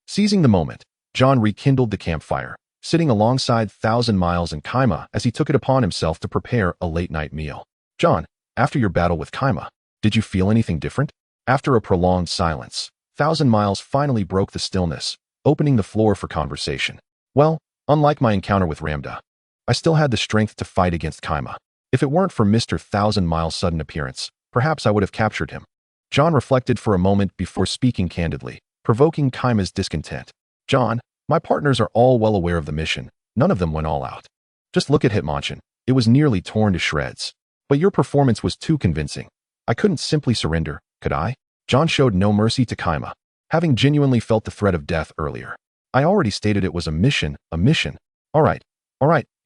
Seizing the moment, John rekindled the campfire, sitting alongside 1,000 Miles and Kaima as he took it upon himself to prepare a late-night meal. John, after your battle with Kaima, did you feel anything different? After a prolonged silence, 1,000 Miles finally broke the stillness, opening the floor for conversation. Well, unlike my encounter with Ramda, I still had the strength to fight against Kaima. If it weren't for Mr. 1,000 Miles' sudden appearance, perhaps I would have captured him. John reflected for a moment before speaking candidly, provoking Kaima's discontent. John, my partners are all well aware of the mission. None of them went all out. Just look at Hitmonchan. It was nearly torn to shreds. But your performance was too convincing. I couldn't simply surrender, could I? John showed no mercy to Kaima, having genuinely felt the threat of death earlier. I already stated it was a mission. All right,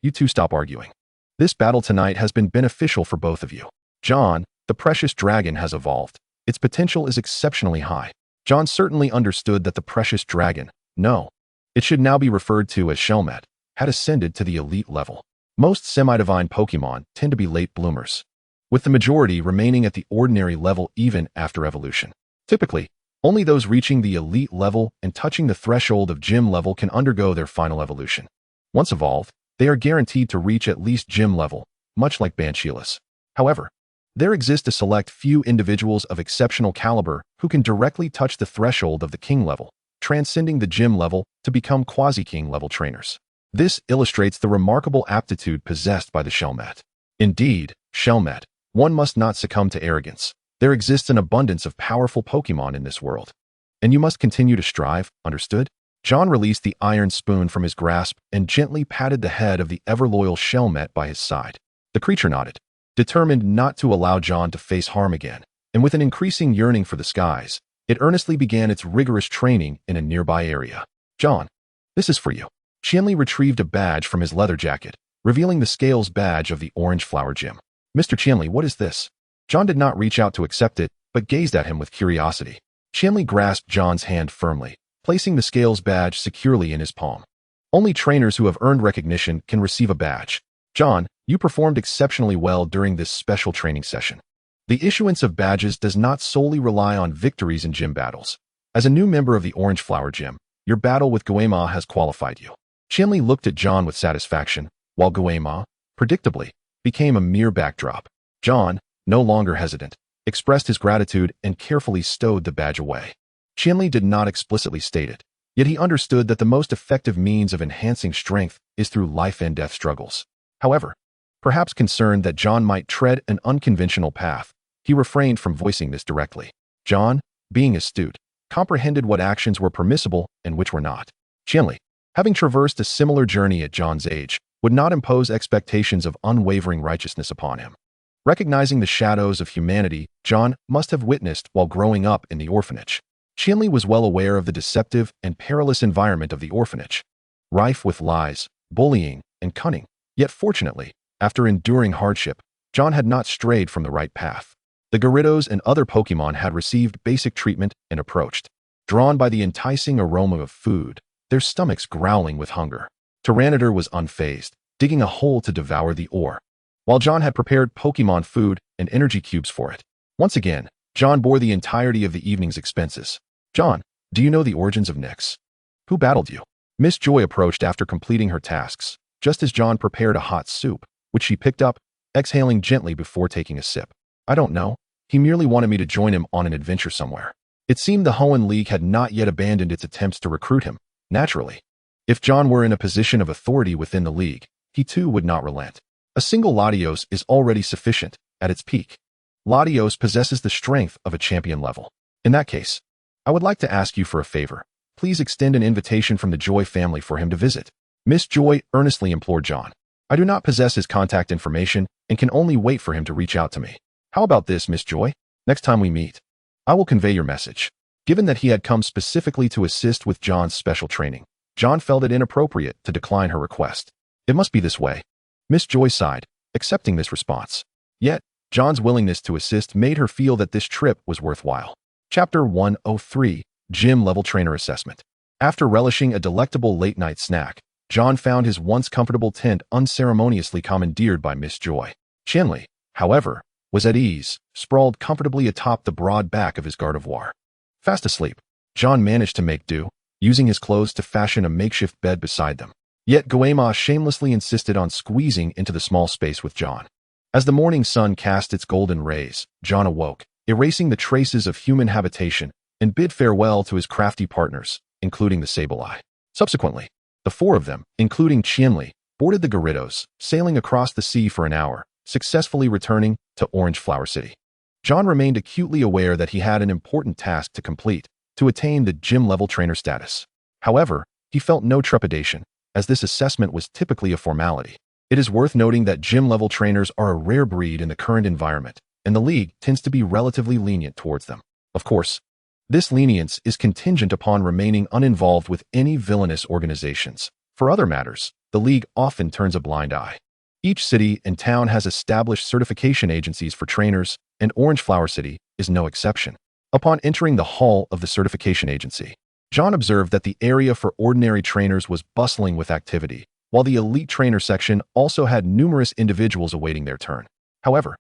you two stop arguing. This battle tonight has been beneficial for both of you. John, the precious dragon has evolved. Its potential is exceptionally high. John certainly understood that the precious dragon, no, it should now be referred to as Shelmet, had ascended to the elite level. Most semi-divine Pokémon tend to be late bloomers, with the majority remaining at the ordinary level even after evolution. Typically, only those reaching the elite level and touching the threshold of gym level can undergo their final evolution. Once evolved, they are guaranteed to reach at least gym level, much like Banchilas. However, there exist a select few individuals of exceptional caliber who can directly touch the threshold of the king level, transcending the gym level to become quasi-king level trainers. This illustrates the remarkable aptitude possessed by the Shelmet. Indeed, Shelmet, one must not succumb to arrogance. There exists an abundance of powerful Pokémon in this world. And you must continue to strive, understood? John released the iron spoon from his grasp and gently patted the head of the ever-loyal Shelmet by his side. The creature nodded, determined not to allow John to face harm again, and with an increasing yearning for the skies, it earnestly began its rigorous training in a nearby area. John, this is for you. Qianli retrieved a badge from his leather jacket, revealing the scales badge of the Orange Flower Gym. Mr. Qianli, what is this? John did not reach out to accept it, but gazed at him with curiosity. Qianli grasped John's hand firmly, placing the scales badge securely in his palm. Only trainers who have earned recognition can receive a badge. John, you performed exceptionally well during this special training session. The issuance of badges does not solely rely on victories in gym battles. As a new member of the Orange Flower Gym, your battle with Guema has qualified you. Qianli looked at John with satisfaction, while Guema, predictably, became a mere backdrop. John, no longer hesitant, expressed his gratitude and carefully stowed the badge away. Qianli did not explicitly state it, yet he understood that the most effective means of enhancing strength is through life and death struggles. However, perhaps concerned that John might tread an unconventional path, he refrained from voicing this directly. John, being astute, comprehended what actions were permissible and which were not. Qianli, having traversed a similar journey at John's age, would not impose expectations of unwavering righteousness upon him. Recognizing the shadows of humanity John must have witnessed while growing up in the orphanage, Qianli was well aware of the deceptive and perilous environment of the orphanage, rife with lies, bullying, and cunning. Yet fortunately, after enduring hardship, John had not strayed from the right path. The Gyarados and other Pokémon had received basic treatment and approached, drawn by the enticing aroma of food, their stomachs growling with hunger. Tyranitar was unfazed, digging a hole to devour the ore. while John had prepared Pokémon food and energy cubes for it. Once again, John bore the entirety of the evening's expenses. "John, do you know the origins of Nyx? Who battled you?" Miss Joy approached after completing her tasks, just as John prepared a hot soup, which she picked up, exhaling gently before taking a sip. "I don't know. He merely wanted me to join him on an adventure somewhere." It seemed the Hoenn League had not yet abandoned its attempts to recruit him. Naturally, if John were in a position of authority within the league, he too would not relent. A single Latios is already sufficient at its peak. Latios possesses the strength of a champion level. In that case, I would like to ask you for a favor. Please extend an invitation from the Joy family for him to visit. Miss Joy earnestly implored John. "I do not possess his contact information and can only wait for him to reach out to me. How about this, Miss Joy? Next time we meet, I will convey your message." Given that he had come specifically to assist with John's special training, John felt it inappropriate to decline her request. "It must be this way." Miss Joy sighed, accepting this response. Yet, John's willingness to assist made her feel that this trip was worthwhile. Chapter 103, Gym Level Trainer Assessment. After relishing a delectable late-night snack, John found his once comfortable tent unceremoniously commandeered by Miss Joy. Qianli, however, was at ease, sprawled comfortably atop the broad back of his gardevoir. Fast asleep, John managed to make do, using his clothes to fashion a makeshift bed beside them. Yet Goema shamelessly insisted on squeezing into the small space with John. As the morning sun cast its golden rays, John awoke, erasing the traces of human habitation, and bid farewell to his crafty partners, including the Sableye. Subsequently, the four of them, including Qianli, boarded the Gyarados, sailing across the sea for an hour, successfully returning to Orange Flower City. John remained acutely aware that he had an important task to complete, to attain the gym-level trainer status. However, he felt no trepidation, as this assessment was typically a formality. It is worth noting that gym-level trainers are a rare breed in the current environment, and the league tends to be relatively lenient towards them. Of course, this lenience is contingent upon remaining uninvolved with any villainous organizations. For other matters, the league often turns a blind eye. Each city and town has established certification agencies for trainers, and Orange Flower City is no exception. Upon entering the hall of the certification agency, John observed that the area for ordinary trainers was bustling with activity, while the elite trainer section also had numerous individuals awaiting their turn. However,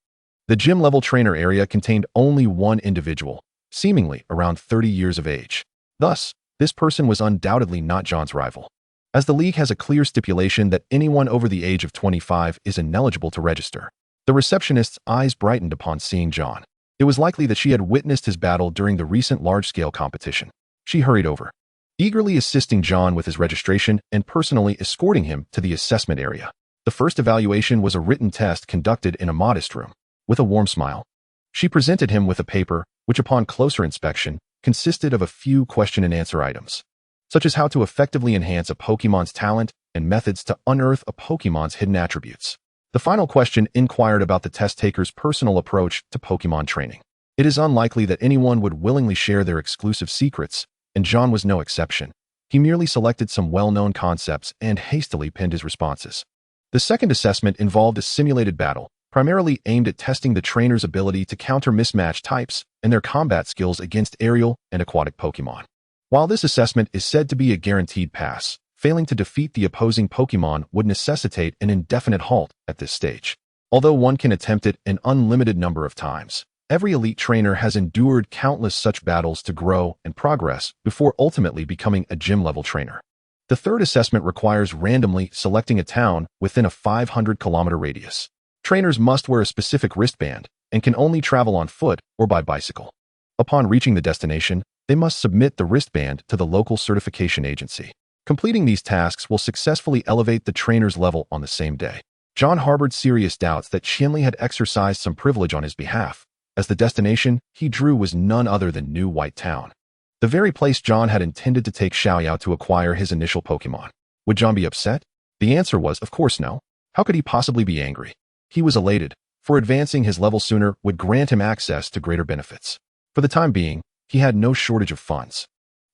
the gym-level trainer area contained only one individual, seemingly around 30 years of age. Thus, this person was undoubtedly not John's rival. As the league has a clear stipulation that anyone over the age of 25 is ineligible to register, the receptionist's eyes brightened upon seeing John. It was likely that she had witnessed his battle during the recent large-scale competition. She hurried over, eagerly assisting John with his registration and personally escorting him to the assessment area. The first evaluation was a written test conducted in a modest room. With a warm smile, she presented him with a paper which, upon closer inspection, consisted of a few question-and-answer items, such as how to effectively enhance a Pokémon's talent and methods to unearth a Pokémon's hidden attributes. The final question inquired about the test-taker's personal approach to Pokémon training. It is unlikely that anyone would willingly share their exclusive secrets, and John was no exception. He merely selected some well-known concepts and hastily penned his responses. The second assessment involved a simulated battle, primarily aimed at testing the trainer's ability to counter mismatched types and their combat skills against aerial and aquatic Pokémon. While this assessment is said to be a guaranteed pass, failing to defeat the opposing Pokémon would necessitate an indefinite halt at this stage. Although one can attempt it an unlimited number of times, every elite trainer has endured countless such battles to grow and progress before ultimately becoming a gym-level trainer. The third assessment requires randomly selecting a town within a 500-kilometer radius. Trainers must wear a specific wristband and can only travel on foot or by bicycle. Upon reaching the destination, they must submit the wristband to the local certification agency. Completing these tasks will successfully elevate the trainer's level on the same day. John harbored serious doubts that Qianli had exercised some privilege on his behalf, as the destination he drew was none other than New White Town, the very place John had intended to take Xiaoyao to acquire his initial Pokémon. Would John be upset? The answer was, of course, no. How could he possibly be angry? He was elated, for advancing his level sooner would grant him access to greater benefits. For the time being, he had no shortage of funds.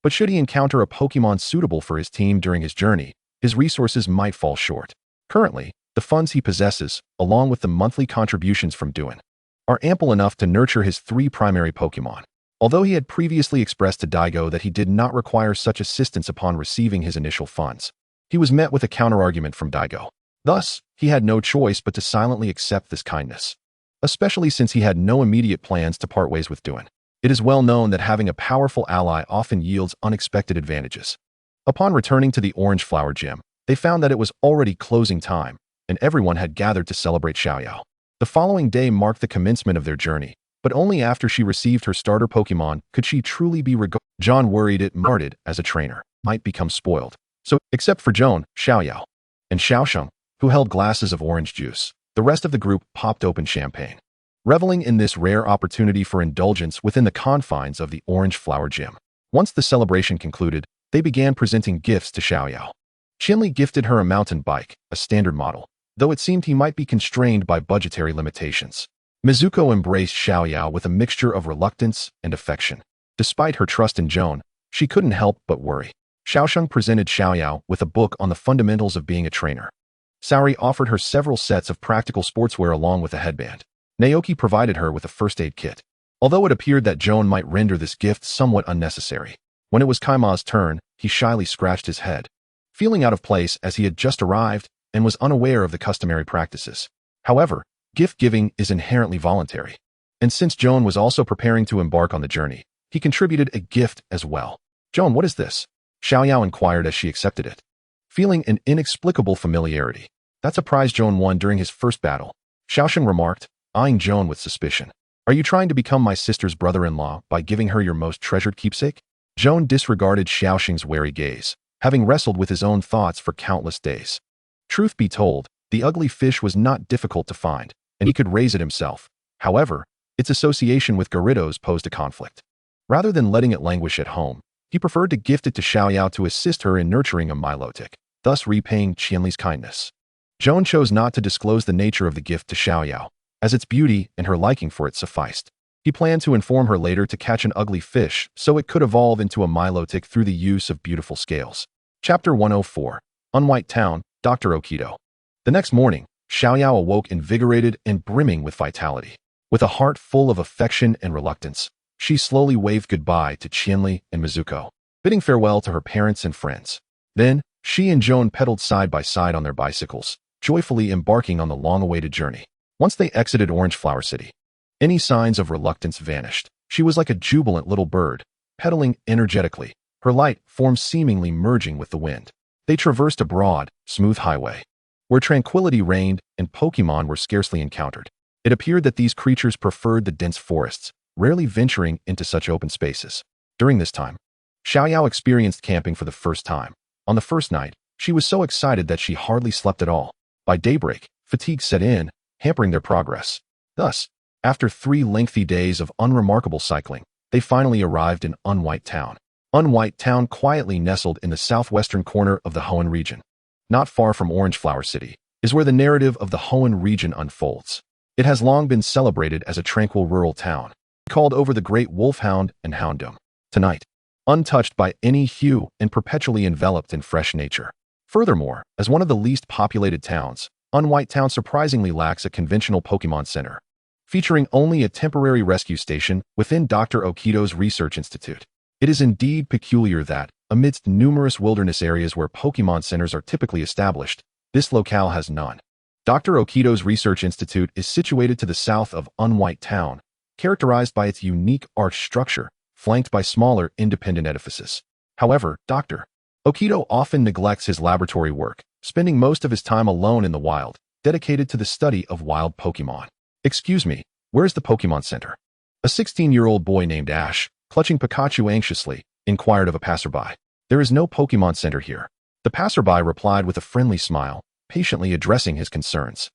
But should he encounter a Pokémon suitable for his team during his journey, his resources might fall short. Currently, the funds he possesses, along with the monthly contributions from Duin, are ample enough to nurture his 3 primary Pokémon. Although he had previously expressed to Daigo that he did not require such assistance upon receiving his initial funds, he was met with a counterargument from Daigo. Thus, he had no choice but to silently accept this kindness, especially since he had no immediate plans to part ways with Duan. It is well known that having a powerful ally often yields unexpected advantages. Upon returning to the Orange Flower Gym, they found that it was already closing time, and everyone had gathered to celebrate Xiaoyao. The following day marked the commencement of their journey, but only after she received her starter Pokemon could she truly be regarded. John worried it marred as a trainer might become spoiled. So, except for Joan, Xiaoyao, and Xiaosheng, who held glasses of orange juice, the rest of the group popped open champagne, reveling in this rare opportunity for indulgence within the confines of the Orange Flower Gym. Once the celebration concluded, they began presenting gifts to Xiaoyao. Qianli gifted her a mountain bike, a standard model, though it seemed he might be constrained by budgetary limitations. Mizuko embraced Xiaoyao with a mixture of reluctance and affection. Despite her trust in Joan, she couldn't help but worry. Xiaosheng presented Xiaoyao with a book on the fundamentals of being a trainer. Saori offered her several sets of practical sportswear along with a headband. Naoki provided her with a first aid kit. Although it appeared that Joan might render this gift somewhat unnecessary, when it was Kaima's turn, he shyly scratched his head, feeling out of place as he had just arrived and was unaware of the customary practices. However, gift-giving is inherently voluntary, and since Joan was also preparing to embark on the journey, he contributed a gift as well. "Joan, what is this?" Xiaoyao inquired as she accepted it, feeling an inexplicable familiarity. "That's a prize Joan won during his first battle," Xiaosheng remarked, eyeing Joan with suspicion. "Are you trying to become my sister's brother-in-law by giving her your most treasured keepsake?" Joan disregarded Xiaosheng's wary gaze, having wrestled with his own thoughts for countless days. Truth be told, the ugly fish was not difficult to find, and he could raise it himself. However, its association with Gyarados posed a conflict. Rather than letting it languish at home, he preferred to gift it to Xiaoyao to assist her in nurturing a Milotic, thus repaying Qianli's kindness. Joan chose not to disclose the nature of the gift to Xiaoyao, as its beauty and her liking for it sufficed. He planned to inform her later to catch an ugly fish so it could evolve into a Milotic through the use of beautiful scales. Chapter 104. Unwhite Town, Dr. Okido. The next morning, Xiaoyao awoke invigorated and brimming with vitality. With a heart full of affection and reluctance, she slowly waved goodbye to Qianli and Mizuko, bidding farewell to her parents and friends. Then, she and Joan pedaled side by side on their bicycles, joyfully embarking on the long-awaited journey. Once they exited Orange Flower City, any signs of reluctance vanished. She was like a jubilant little bird, pedaling energetically, her light form seemingly merging with the wind. They traversed a broad, smooth highway, where tranquility reigned and Pokémon were scarcely encountered. It appeared that these creatures preferred the dense forests, rarely venturing into such open spaces. During this time, Xiaoyao experienced camping for the first time. On the first night, she was so excited that she hardly slept at all. By daybreak, fatigue set in, hampering their progress. Thus, after 3 lengthy days of unremarkable cycling, they finally arrived in Unwhite Town. Unwhite Town quietly nestled in the southwestern corner of the Hoenn region. Not far from Orange Flower City is where the narrative of the Hoenn region unfolds. It has long been celebrated as a tranquil rural town, called over the great wolfhound and hounddom. Tonight, untouched by any hue and perpetually enveloped in fresh nature. Furthermore, as one of the least populated towns, Unwhite Town surprisingly lacks a conventional Pokemon Center, featuring only a temporary rescue station within Dr. Okido's Research Institute. It is indeed peculiar that, amidst numerous wilderness areas where Pokemon centers are typically established, this locale has none. Dr. Okido's Research Institute is situated to the south of Unwhite Town, characterized by its unique arch structure, flanked by smaller, independent edifices. However, Dr. Okido often neglects his laboratory work, spending most of his time alone in the wild, dedicated to the study of wild Pokemon. "Excuse me, where's the Pokemon Center?" A 16-year-old boy named Ash, clutching Pikachu anxiously, inquired of a passerby. "There is no Pokemon Center here." The passerby replied with a friendly smile, patiently addressing his concerns.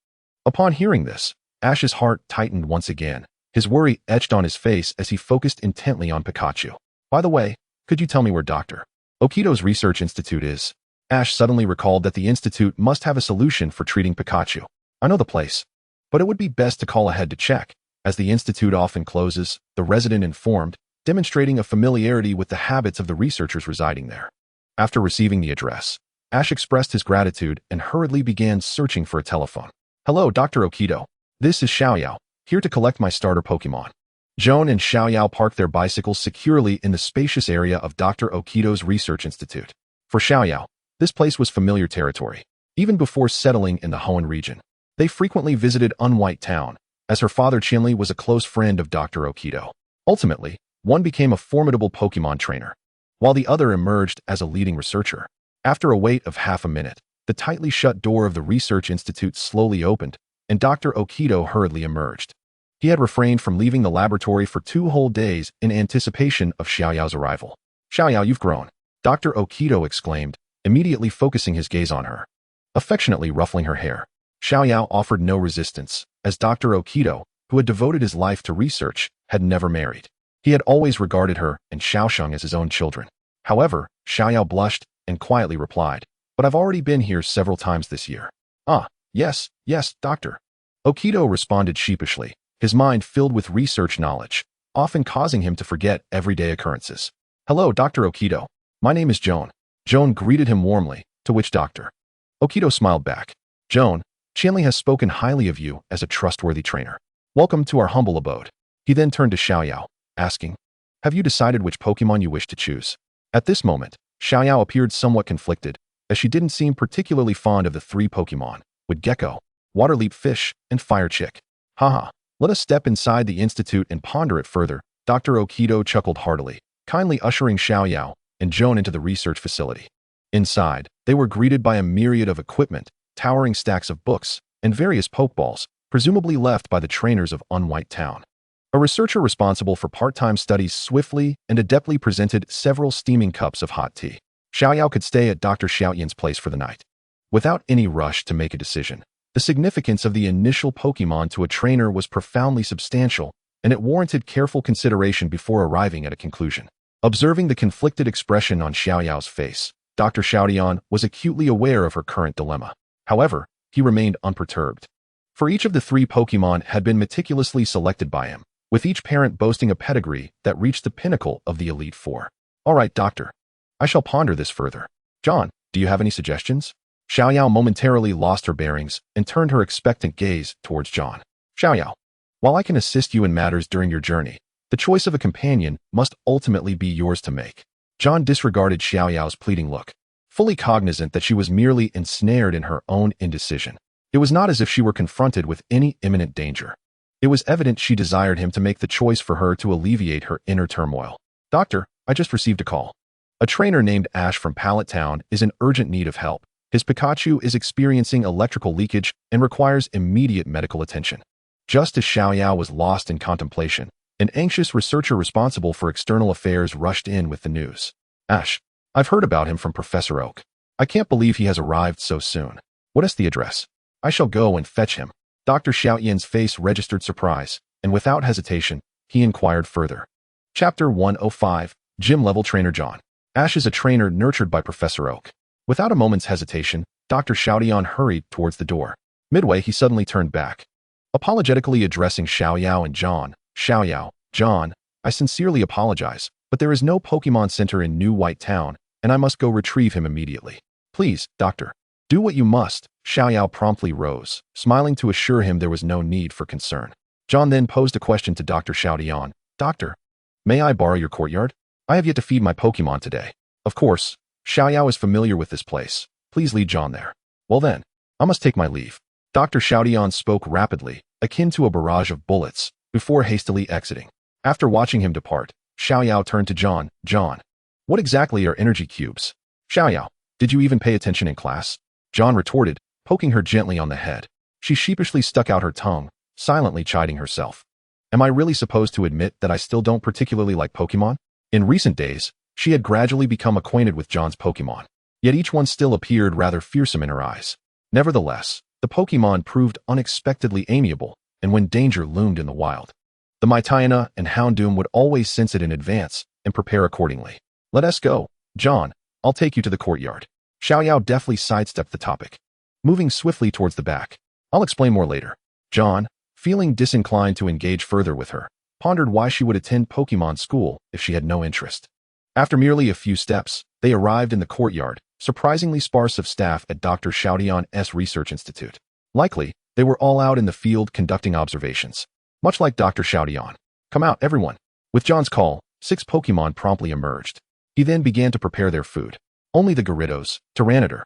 Upon hearing this, Ash's heart tightened once again, his worry etched on his face as he focused intently on Pikachu. "By the way, could you tell me where Dr. Okido's Research Institute is?" Ash suddenly recalled that the institute must have a solution for treating Pikachu. "I know the place, but it would be best to call ahead to check, as the institute often closes," the resident informed, demonstrating a familiarity with the habits of the researchers residing there. After receiving the address, Ash expressed his gratitude and hurriedly began searching for a telephone. "Hello, Dr. Okido. This is Xiaoyao, here to collect my starter Pokemon." Joan and Xiaoyao parked their bicycles securely in the spacious area of Dr. Okido's Research Institute. For Xiaoyao, this place was familiar territory. Even before settling in the Hoenn region, they frequently visited Unwhite Town, as her father Chinli was a close friend of Dr. Okido. Ultimately, one became a formidable Pokemon trainer, while the other emerged as a leading researcher. After a wait of half a minute, the tightly shut door of the research institute slowly opened, and Dr. Okido hurriedly emerged. He had refrained from leaving the laboratory for 2 whole days in anticipation of Xiaoyao's arrival. "Xiaoyao, you've grown," Dr. Okido exclaimed, immediately focusing his gaze on her. Affectionately ruffling her hair, Xiaoyao offered no resistance, as Dr. Okido, who had devoted his life to research, had never married. He had always regarded her and Xiaosheng as his own children. However, Xiaoyao blushed and quietly replied, "But I've already been here several times this year." "Ah, yes, doctor." Okido responded sheepishly, his mind filled with research knowledge, often causing him to forget everyday occurrences. "Hello, Dr. Okido. My name is Joan." Joan greeted him warmly, to which Dr. Okido smiled back. "Joan, Chinli has spoken highly of you as a trustworthy trainer. Welcome to our humble abode." He then turned to Xiaoyao, asking, "Have you decided which Pokemon you wish to choose?" At this moment, Xiaoyao appeared somewhat conflicted, as she didn't seem particularly fond of the 3 Pokemon, with Gecko, Waterleap Fish, and Fire Chick. "Haha, let us step inside the institute and ponder it further." Dr. Okido chuckled heartily, kindly ushering Xiaoyao and Joan into the research facility. Inside, they were greeted by a myriad of equipment, towering stacks of books, and various Pokeballs, presumably left by the trainers of Unwhite Town. A researcher responsible for part-time studies swiftly and adeptly presented several steaming cups of hot tea. Xiaoyao could stay at Dr. Xiaoyan's place for the night, without any rush to make a decision. The significance of the initial Pokemon to a trainer was profoundly substantial, and it warranted careful consideration before arriving at a conclusion. Observing the conflicted expression on Xiaoyao's face, Dr. Xiaoyan was acutely aware of her current dilemma. However, he remained unperturbed. For each of the 3 Pokemon had been meticulously selected by him, with each parent boasting a pedigree that reached the pinnacle of the Elite Four. "All right, doctor. I shall ponder this further. John, do you have any suggestions?" Xiaoyao momentarily lost her bearings and turned her expectant gaze towards John. "Xiaoyao, while I can assist you in matters during your journey, the choice of a companion must ultimately be yours to make." John disregarded Xiaoyao's pleading look, fully cognizant that she was merely ensnared in her own indecision. It was not as if she were confronted with any imminent danger. It was evident she desired him to make the choice for her to alleviate her inner turmoil. "Doctor, I just received a call. A trainer named Ash from Pallet Town is in urgent need of help. His Pikachu is experiencing electrical leakage and requires immediate medical attention." Just as Xiaoyao was lost in contemplation, an anxious researcher responsible for external affairs rushed in with the news. "Ash, I've heard about him from Professor Oak. I can't believe he has arrived so soon. What is the address? I shall go and fetch him." Dr. Xiaoyan's face registered surprise, and without hesitation, he inquired further. Chapter 105, Gym-Level Trainer John. Ash is a trainer nurtured by Professor Oak. Without a moment's hesitation, Dr. Xiaoyan hurried towards the door. Midway, he suddenly turned back, apologetically addressing Xiaoyao and John. "Xiaoyao, John, I sincerely apologize, but there is no Pokemon Center in New White Town, and I must go retrieve him immediately." "Please, doctor, do what you must." Xiaoyao promptly rose, smiling to assure him there was no need for concern. John then posed a question to Dr. Xiaoyan. "Doctor, may I borrow your courtyard? I have yet to feed my Pokemon today." "Of course. Xiaoyao is familiar with this place. Please lead John there." "Well then, I must take my leave." Dr. Xiaoyan spoke rapidly, akin to a barrage of bullets, before hastily exiting. After watching him depart, Xiaoyao turned to John. "John, what exactly are energy cubes?" "Xiaoyao, did you even pay attention in class?" John retorted, poking her gently on the head. She sheepishly stuck out her tongue, silently chiding herself. Am I really supposed to admit that I still don't particularly like Pokemon? In recent days, she had gradually become acquainted with John's Pokemon, yet each one still appeared rather fearsome in her eyes. Nevertheless, the Pokemon proved unexpectedly amiable, and when danger loomed in the wild, the Mytiana and Houndoom would always sense it in advance and prepare accordingly. "Let us go. John, I'll take you to the courtyard." Xiaoyao deftly sidestepped the topic, moving swiftly towards the back. "I'll explain more later." John, feeling disinclined to engage further with her, pondered why she would attend Pokemon school if she had no interest. After merely a few steps, they arrived in the courtyard, surprisingly sparse of staff at Dr. Xiaoyan's Research Institute. Likely, they were all out in the field conducting observations, much like Dr. Xiaoyan. "Come out, everyone." With John's call, 6 Pokemon promptly emerged. He then began to prepare their food. Only the Gyarados, Tyranitar,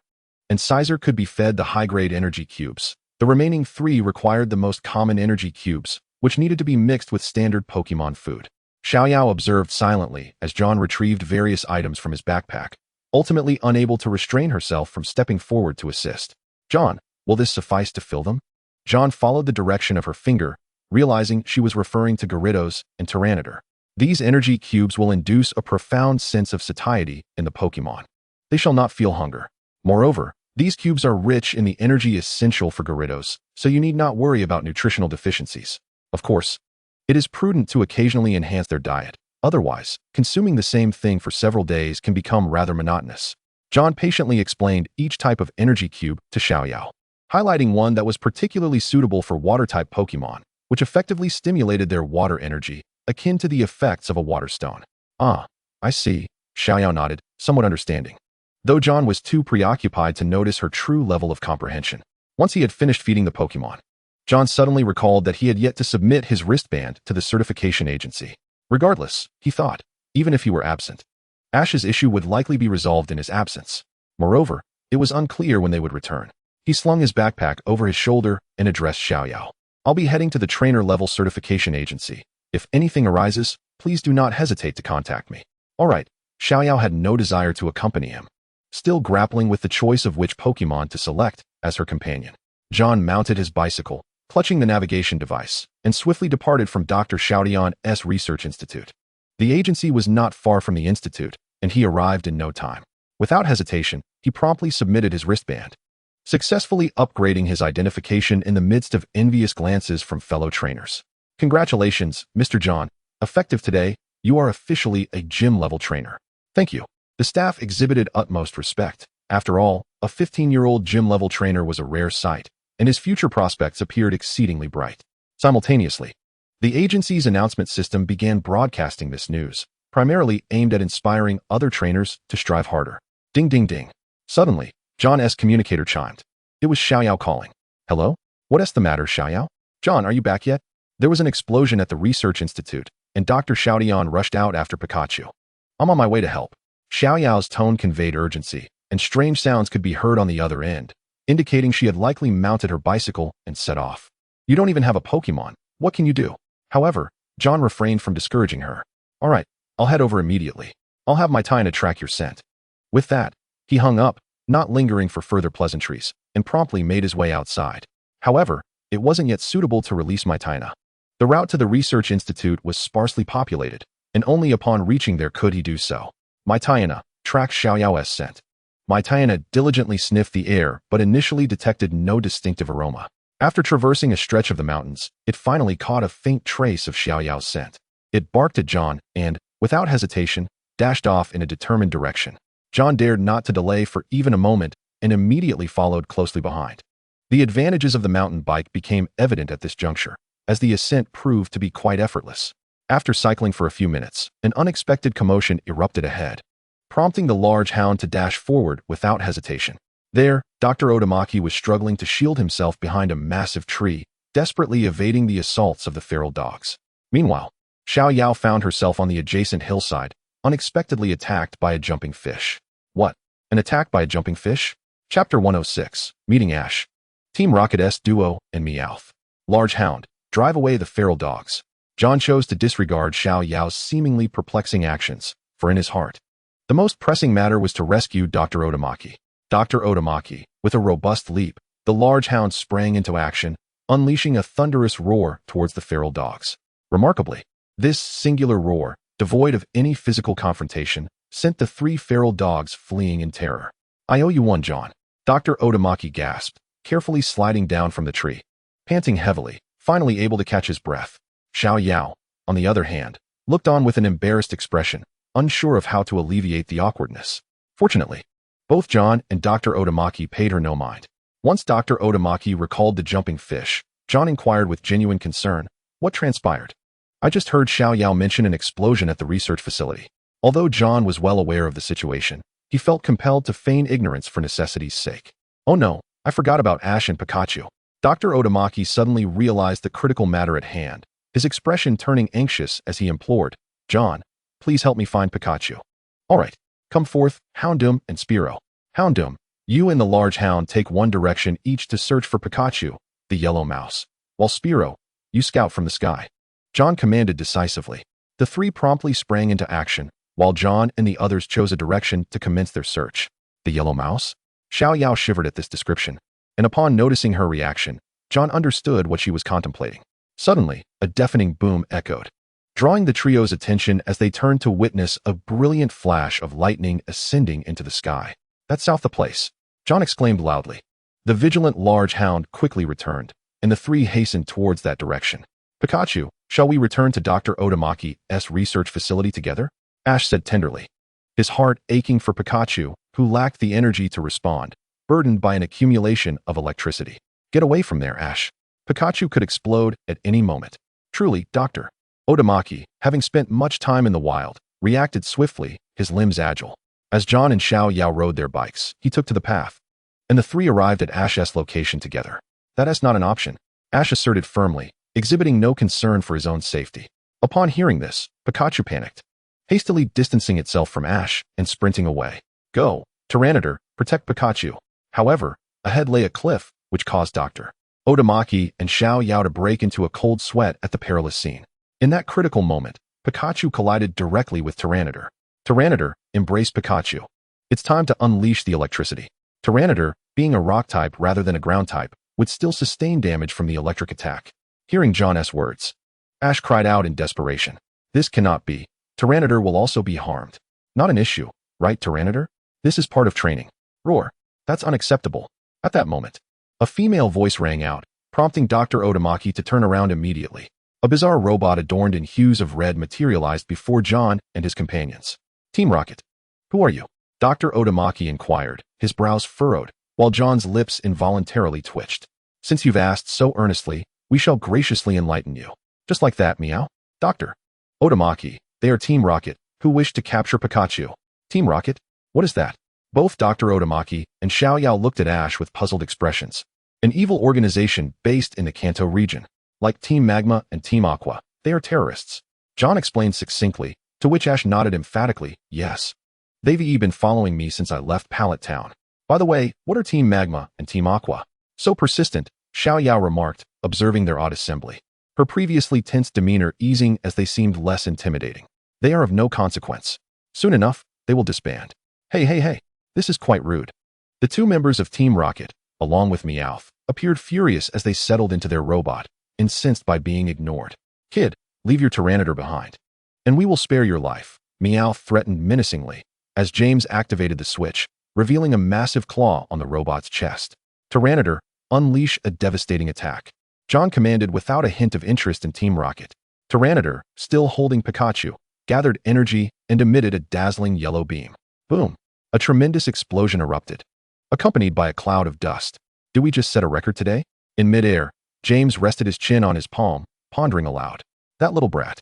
and Sizer could be fed the high-grade energy cubes. The remaining 3 required the most common energy cubes, which needed to be mixed with standard Pokémon food. Xiaoyao observed silently as John retrieved various items from his backpack, ultimately unable to restrain herself from stepping forward to assist. John, will this suffice to fill them? John followed the direction of her finger, realizing she was referring to Gyarados and Tyranitar. These energy cubes will induce a profound sense of satiety in the Pokémon. They shall not feel hunger. Moreover, these cubes are rich in the energy essential for Gyarados, so you need not worry about nutritional deficiencies. Of course, it is prudent to occasionally enhance their diet. Otherwise, consuming the same thing for several days can become rather monotonous. John patiently explained each type of energy cube to Xiaoyao, highlighting one that was particularly suitable for water-type Pokémon, which effectively stimulated their water energy, akin to the effects of a water stone. Ah, I see, Xiaoyao nodded, somewhat understanding, though John was too preoccupied to notice her true level of comprehension. Once he had finished feeding the Pokémon, John suddenly recalled that he had yet to submit his wristband to the certification agency. Regardless, he thought, even if he were absent, Ash's issue would likely be resolved in his absence. Moreover, it was unclear when they would return. He slung his backpack over his shoulder and addressed Xiaoyao. I'll be heading to the trainer-level certification agency. If anything arises, please do not hesitate to contact me. All right, Xiaoyao had no desire to accompany him, still grappling with the choice of which Pokémon to select as her companion. John mounted his bicycle, clutching the navigation device, and swiftly departed from Dr. Xiaodian's research institute. The agency was not far from the institute, and he arrived in no time. Without hesitation, he promptly submitted his wristband, successfully upgrading his identification in the midst of envious glances from fellow trainers. Congratulations, Mr. John. Effective today, you are officially a gym-level trainer. Thank you. The staff exhibited utmost respect. After all, a 15-year-old gym-level trainer was a rare sight, and his future prospects appeared exceedingly bright. Simultaneously, the agency's announcement system began broadcasting this news, primarily aimed at inspiring other trainers to strive harder. Ding ding ding. Suddenly, John's communicator chimed. It was Xiaoyao calling. Hello? What's the matter, Xiaoyao? John, are you back yet? There was an explosion at the research institute, and Dr. Xiaodian rushed out after Pikachu. I'm on my way to help. Xiaoyao's tone conveyed urgency, and strange sounds could be heard on the other end, indicating she had likely mounted her bicycle and set off. You don't even have a Pokémon. What can you do? However, John refrained from discouraging her. All right, I'll head over immediately. I'll have my Taina track your scent. With that, he hung up, not lingering for further pleasantries, and promptly made his way outside. However, it wasn't yet suitable to release my Taina. The route to the research institute was sparsely populated, and only upon reaching there could he do so. My Taina tracked Xiaoyao's scent. My Taina diligently sniffed the air but initially detected no distinctive aroma. After traversing a stretch of the mountains, it finally caught a faint trace of Xiaoyao's scent. It barked at John and, without hesitation, dashed off in a determined direction. John dared not to delay for even a moment and immediately followed closely behind. The advantages of the mountain bike became evident at this juncture, as the ascent proved to be quite effortless. After cycling for a few minutes, an unexpected commotion erupted ahead, prompting the large hound to dash forward without hesitation. There, Dr. Otamaki was struggling to shield himself behind a massive tree, desperately evading the assaults of the feral dogs. Meanwhile, Xiaoyao found herself on the adjacent hillside, unexpectedly attacked by a jumping fish. What? An attack by a jumping fish? Chapter 106, Meeting Ash. Team Rocket S Duo and Meowth. Large hound, drive away the feral dogs. John chose to disregard Xiaoyao's seemingly perplexing actions, for in his heart, the most pressing matter was to rescue Dr. Otamaki. Dr. Otamaki, with a robust leap, the large hound sprang into action, unleashing a thunderous roar towards the feral dogs. Remarkably, this singular roar, devoid of any physical confrontation, sent the 3 feral dogs fleeing in terror. I owe you one, John. Dr. Otamaki gasped, carefully sliding down from the tree. Panting heavily, finally able to catch his breath. Xiaoyao, on the other hand, looked on with an embarrassed expression, unsure of how to alleviate the awkwardness. Fortunately, both John and Dr. Otamaki paid her no mind. Once Dr. Otamaki recalled the jumping fish, John inquired with genuine concern, what transpired? I just heard Xiaoyao mention an explosion at the research facility. Although John was well aware of the situation, he felt compelled to feign ignorance for necessity's sake. Oh no, I forgot about Ash and Pikachu. Dr. Otamaki suddenly realized the critical matter at hand, his expression turning anxious as he implored, John, please help me find Pikachu. All right, come forth, Houndoom and Spearow. Houndoom, You and the large hound take one direction each to search for Pikachu, the yellow mouse, while Spiro, you scout from the sky. John commanded decisively. The three promptly sprang into action, while John and the others chose a direction to commence their search. The yellow mouse? Xiao Yao shivered at this description, and upon noticing her reaction, John understood what she was contemplating. Suddenly, a deafening boom echoed, drawing the trio's attention as they turned to witness a brilliant flash of lightning ascending into the sky. That's south the place, John exclaimed loudly. The vigilant large hound quickly returned, and the three hastened towards that direction. Pikachu, shall we return to Dr. Otamaki's research facility together? Ash said tenderly, his heart aching for Pikachu, who lacked the energy to respond, burdened by an accumulation of electricity. Get away from there, Ash. Pikachu could explode at any moment. Truly, Dr. Otamaki, having spent much time in the wild, reacted swiftly, his limbs agile. As John and Xiao Yao rode their bikes, he took to the path, and the three arrived at Ash's location together. That is not an option, Ash asserted firmly, exhibiting no concern for his own safety. Upon hearing this, Pikachu panicked, hastily distancing itself from Ash and sprinting away. Go, Tyranitar, protect Pikachu. However, ahead lay a cliff, which caused Dr. Otamaki and Xiao Yao to break into a cold sweat at the perilous scene. In that critical moment, Pikachu collided directly with Tyranitar. Tyranitar embraced Pikachu. It's time to unleash the electricity. Tyranitar, being a rock type rather than a ground type, would still sustain damage from the electric attack. Hearing John's words, Ash cried out in desperation. This cannot be. Tyranitar will also be harmed. Not an issue, right, Tyranitar? This is part of training. Roar. That's unacceptable. At that moment, a female voice rang out, prompting Dr. Otamaki to turn around immediately. A bizarre robot adorned in hues of red materialized before John and his companions. Team Rocket. Who are you? Dr. Otamaki inquired, his brows furrowed, while John's lips involuntarily twitched. Since you've asked so earnestly, we shall graciously enlighten you. Just like that, meow. Dr. Otamaki, they are Team Rocket, who wish to capture Pikachu. Team Rocket? What is that? Both Dr. Otamaki and Xiao Yao looked at Ash with puzzled expressions. An evil organization based in the Kanto region. Like Team Magma and Team Aqua, they are terrorists. John explained succinctly, to which Ash nodded emphatically, yes. They've been following me since I left Pallet Town. By the way, what are Team Magma and Team Aqua? So persistent, Xiao Yao remarked, observing their odd assembly. Her previously tense demeanor easing as they seemed less intimidating. They are of no consequence. Soon enough, they will disband. Hey, this is quite rude. The two members of Team Rocket, along with Meowth, appeared furious as they settled into their robot, incensed by being ignored. Kid, leave your Tyranitar behind, and we will spare your life, Meowth threatened menacingly, as James activated the switch, revealing a massive claw on the robot's chest. Tyranitar, unleash a devastating attack. John commanded without a hint of interest in Team Rocket. Tyranitar, still holding Pikachu, gathered energy and emitted a dazzling yellow beam. Boom! A tremendous explosion erupted, accompanied by a cloud of dust. Did we just set a record today? In midair, James rested his chin on his palm, pondering aloud. That little brat.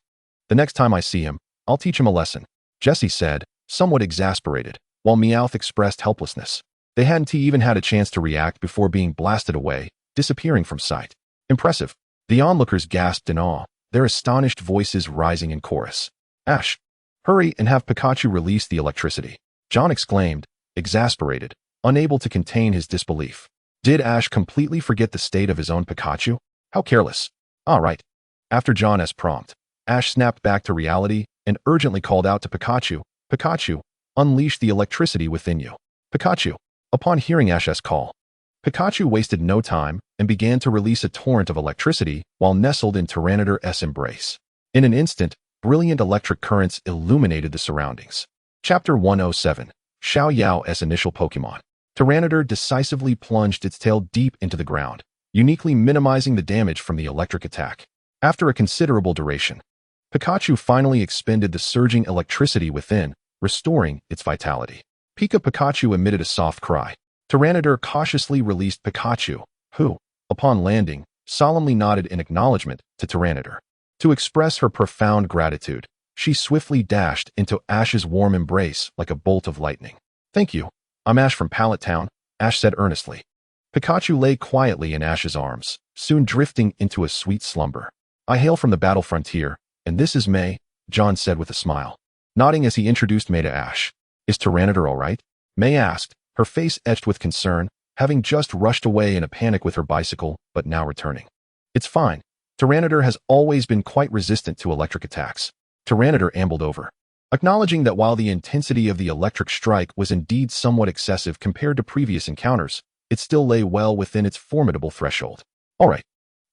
The next time I see him, I'll teach him a lesson, Jessie said, somewhat exasperated, while Meowth expressed helplessness. They hadn't even had a chance to react before being blasted away, disappearing from sight. Impressive. The onlookers gasped in awe, their astonished voices rising in chorus. Ash, hurry and have Pikachu release the electricity, John exclaimed, exasperated, unable to contain his disbelief. Did Ash completely forget the state of his own Pikachu? How careless. All right. After John's prompt, Ash snapped back to reality and urgently called out to Pikachu, Pikachu, unleash the electricity within you. Pikachu. Upon hearing Ash's call, Pikachu wasted no time and began to release a torrent of electricity while nestled in Tyranitar's embrace. In an instant, brilliant electric currents illuminated the surroundings. Chapter 107, Xiao Yao's initial Pokémon. Tyranitar decisively plunged its tail deep into the ground, uniquely minimizing the damage from the electric attack. After a considerable duration, Pikachu finally expended the surging electricity within, restoring its vitality. Pikachu emitted a soft cry. Tyranitar cautiously released Pikachu, who, upon landing, solemnly nodded in acknowledgement to Tyranitar. To express her profound gratitude, she swiftly dashed into Ash's warm embrace like a bolt of lightning. Thank you. I'm Ash from Pallet Town, Ash said earnestly. Pikachu lay quietly in Ash's arms, soon drifting into a sweet slumber. I hail from the battle frontier, and this is May, John said with a smile, nodding as he introduced May to Ash. Is Tyranitar all right? May asked, her face etched with concern, having just rushed away in a panic with her bicycle, but now returning. It's fine. Tyranitar has always been quite resistant to electric attacks. Tyranitar ambled over, acknowledging that while the intensity of the electric strike was indeed somewhat excessive compared to previous encounters, it still lay well within its formidable threshold. All right,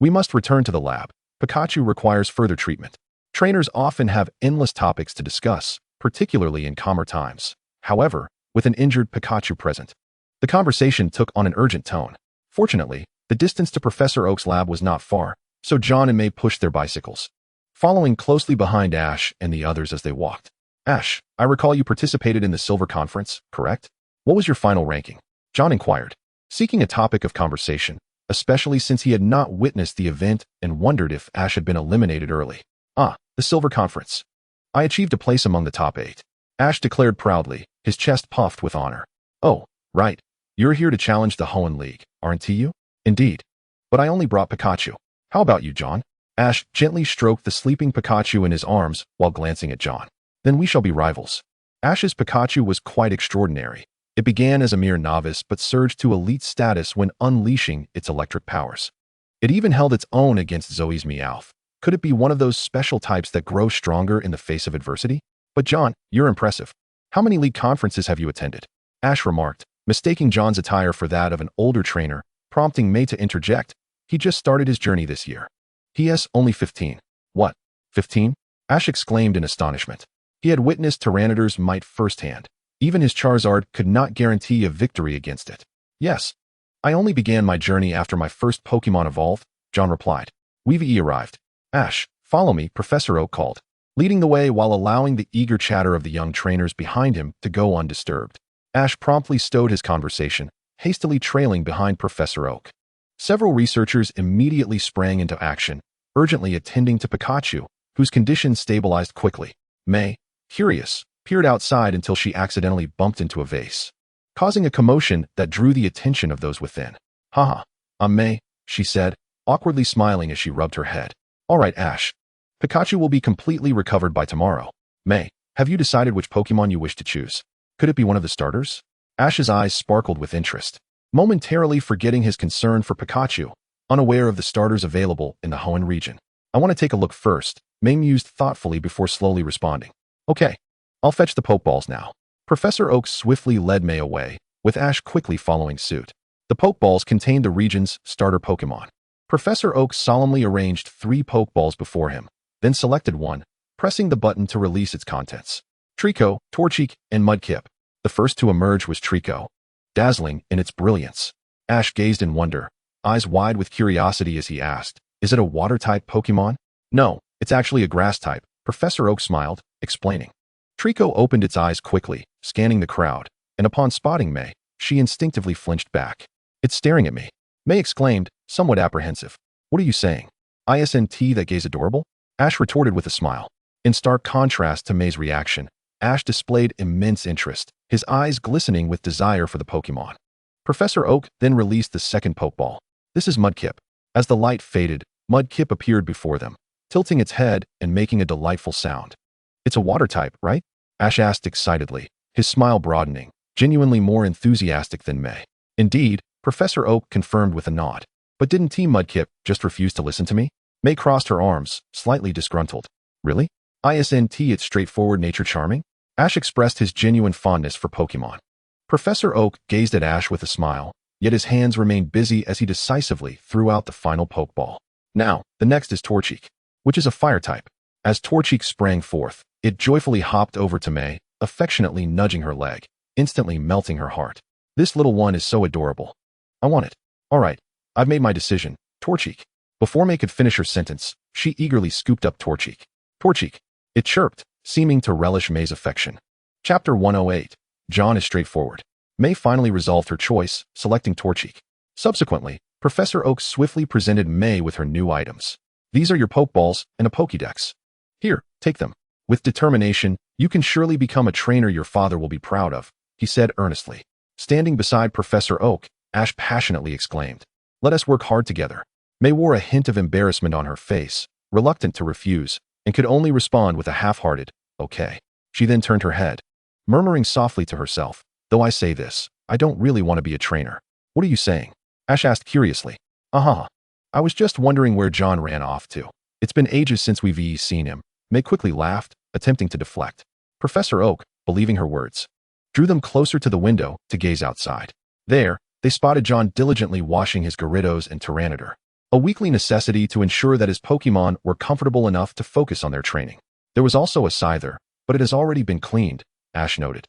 we must return to the lab. Pikachu requires further treatment. Trainers often have endless topics to discuss, particularly in calmer times. However, with an injured Pikachu present, the conversation took on an urgent tone. Fortunately, the distance to Professor Oak's lab was not far, so John and May pushed their bicycles, following closely behind Ash and the others as they walked. Ash, I recall you participated in the Silver Conference, correct? What was your final ranking? John inquired, seeking a topic of conversation, especially since he had not witnessed the event and wondered if Ash had been eliminated early. The Silver Conference. I achieved a place among the top 8. Ash declared proudly, his chest puffed with honor. Oh, right. You're here to challenge the Hoenn League, aren't you? Indeed. But I only brought Pikachu. How about you, John? Ash gently stroked the sleeping Pikachu in his arms while glancing at John. Then we shall be rivals. Ash's Pikachu was quite extraordinary. It began as a mere novice but surged to elite status when unleashing its electric powers. It even held its own against Zoe's Meowth. Could it be one of those special types that grow stronger in the face of adversity? But John, you're impressive. How many league conferences have you attended? Ash remarked, mistaking John's attire for that of an older trainer, prompting May to interject. He just started his journey this year. P.S. Only 15. What? 15? Ash exclaimed in astonishment. He had witnessed Tyranitar's might firsthand. Even his Charizard could not guarantee a victory against it. Yes. I only began my journey after my first Pokémon evolved, John replied. Weavey arrived. Ash, follow me, Professor Oak called, leading the way while allowing the eager chatter of the young trainers behind him to go undisturbed. Ash promptly stowed his conversation, hastily trailing behind Professor Oak. Several researchers immediately sprang into action, urgently attending to Pikachu, whose condition stabilized quickly. May, curious, peered outside until she accidentally bumped into a vase, causing a commotion that drew the attention of those within. Haha, I'm May, she said, awkwardly smiling as she rubbed her head. All right, Ash. Pikachu will be completely recovered by tomorrow. May, have you decided which Pokémon you wish to choose? Could it be one of the starters? Ash's eyes sparkled with interest, momentarily forgetting his concern for Pikachu, unaware of the starters available in the Hoenn region. I want to take a look first, May mused thoughtfully before slowly responding. Okay, I'll fetch the Pokeballs now. Professor Oak swiftly led May away, with Ash quickly following suit. The Pokeballs contained the region's starter Pokémon. Professor Oak solemnly arranged 3 Pokeballs before him, then selected one, pressing the button to release its contents. Trico, Torchic, and Mudkip. The first to emerge was Trico, dazzling in its brilliance. Ash gazed in wonder, eyes wide with curiosity as he asked, is it a water-type Pokémon? No, it's actually a grass-type, Professor Oak smiled, explaining. Trico opened its eyes quickly, scanning the crowd, and upon spotting May, she instinctively flinched back. It's staring at me. May exclaimed, somewhat apprehensive. What are you saying? Isn't that gaze adorable? Ash retorted with a smile. In stark contrast to May's reaction, Ash displayed immense interest, his eyes glistening with desire for the Pokémon. Professor Oak then released the second Pokeball. This is Mudkip. As the light faded, Mudkip appeared before them, tilting its head and making a delightful sound. It's a water type, right? Ash asked excitedly, his smile broadening, genuinely more enthusiastic than May. Indeed, Professor Oak confirmed with a nod. But didn't Team Mudkip just refuse to listen to me? May crossed her arms, slightly disgruntled. Really? Isn't its straightforward nature charming? Ash expressed his genuine fondness for Pokémon. Professor Oak gazed at Ash with a smile, yet his hands remained busy as he decisively threw out the final Pokeball. Now, the next is Torchic, which is a fire type. As Torchic sprang forth, it joyfully hopped over to May, affectionately nudging her leg, instantly melting her heart. This little one is so adorable. I want it. All right, I've made my decision. Torchic. Before May could finish her sentence, she eagerly scooped up Torchic. Torchic. It chirped, seeming to relish May's affection. Chapter 108. John is straightforward. May finally resolved her choice, selecting Torchic. Subsequently, Professor Oak swiftly presented May with her new items. These are your Pokeballs and a Pokédex. Here, take them. With determination, you can surely become a trainer your father will be proud of, he said earnestly. Standing beside Professor Oak, Ash passionately exclaimed, let us work hard together. May wore a hint of embarrassment on her face, reluctant to refuse, and could only respond with a half-hearted, okay. She then turned her head, murmuring softly to herself, though I say this, I don't really want to be a trainer. What are you saying? Ash asked curiously. Uh-huh. I was just wondering where John ran off to. It's been ages since we've seen him. May quickly laughed, attempting to deflect. Professor Oak, believing her words, drew them closer to the window to gaze outside. There, they spotted John diligently washing his Gyarados and Tyranitar, a weekly necessity to ensure that his Pokémon were comfortable enough to focus on their training. There was also a Scyther, but it has already been cleaned, Ash noted,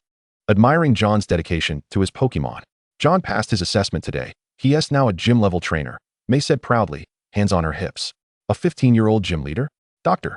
admiring John's dedication to his Pokémon. John passed his assessment today. He is now a gym-level trainer, May said proudly, hands on her hips. A 15-year-old gym leader? Doctor.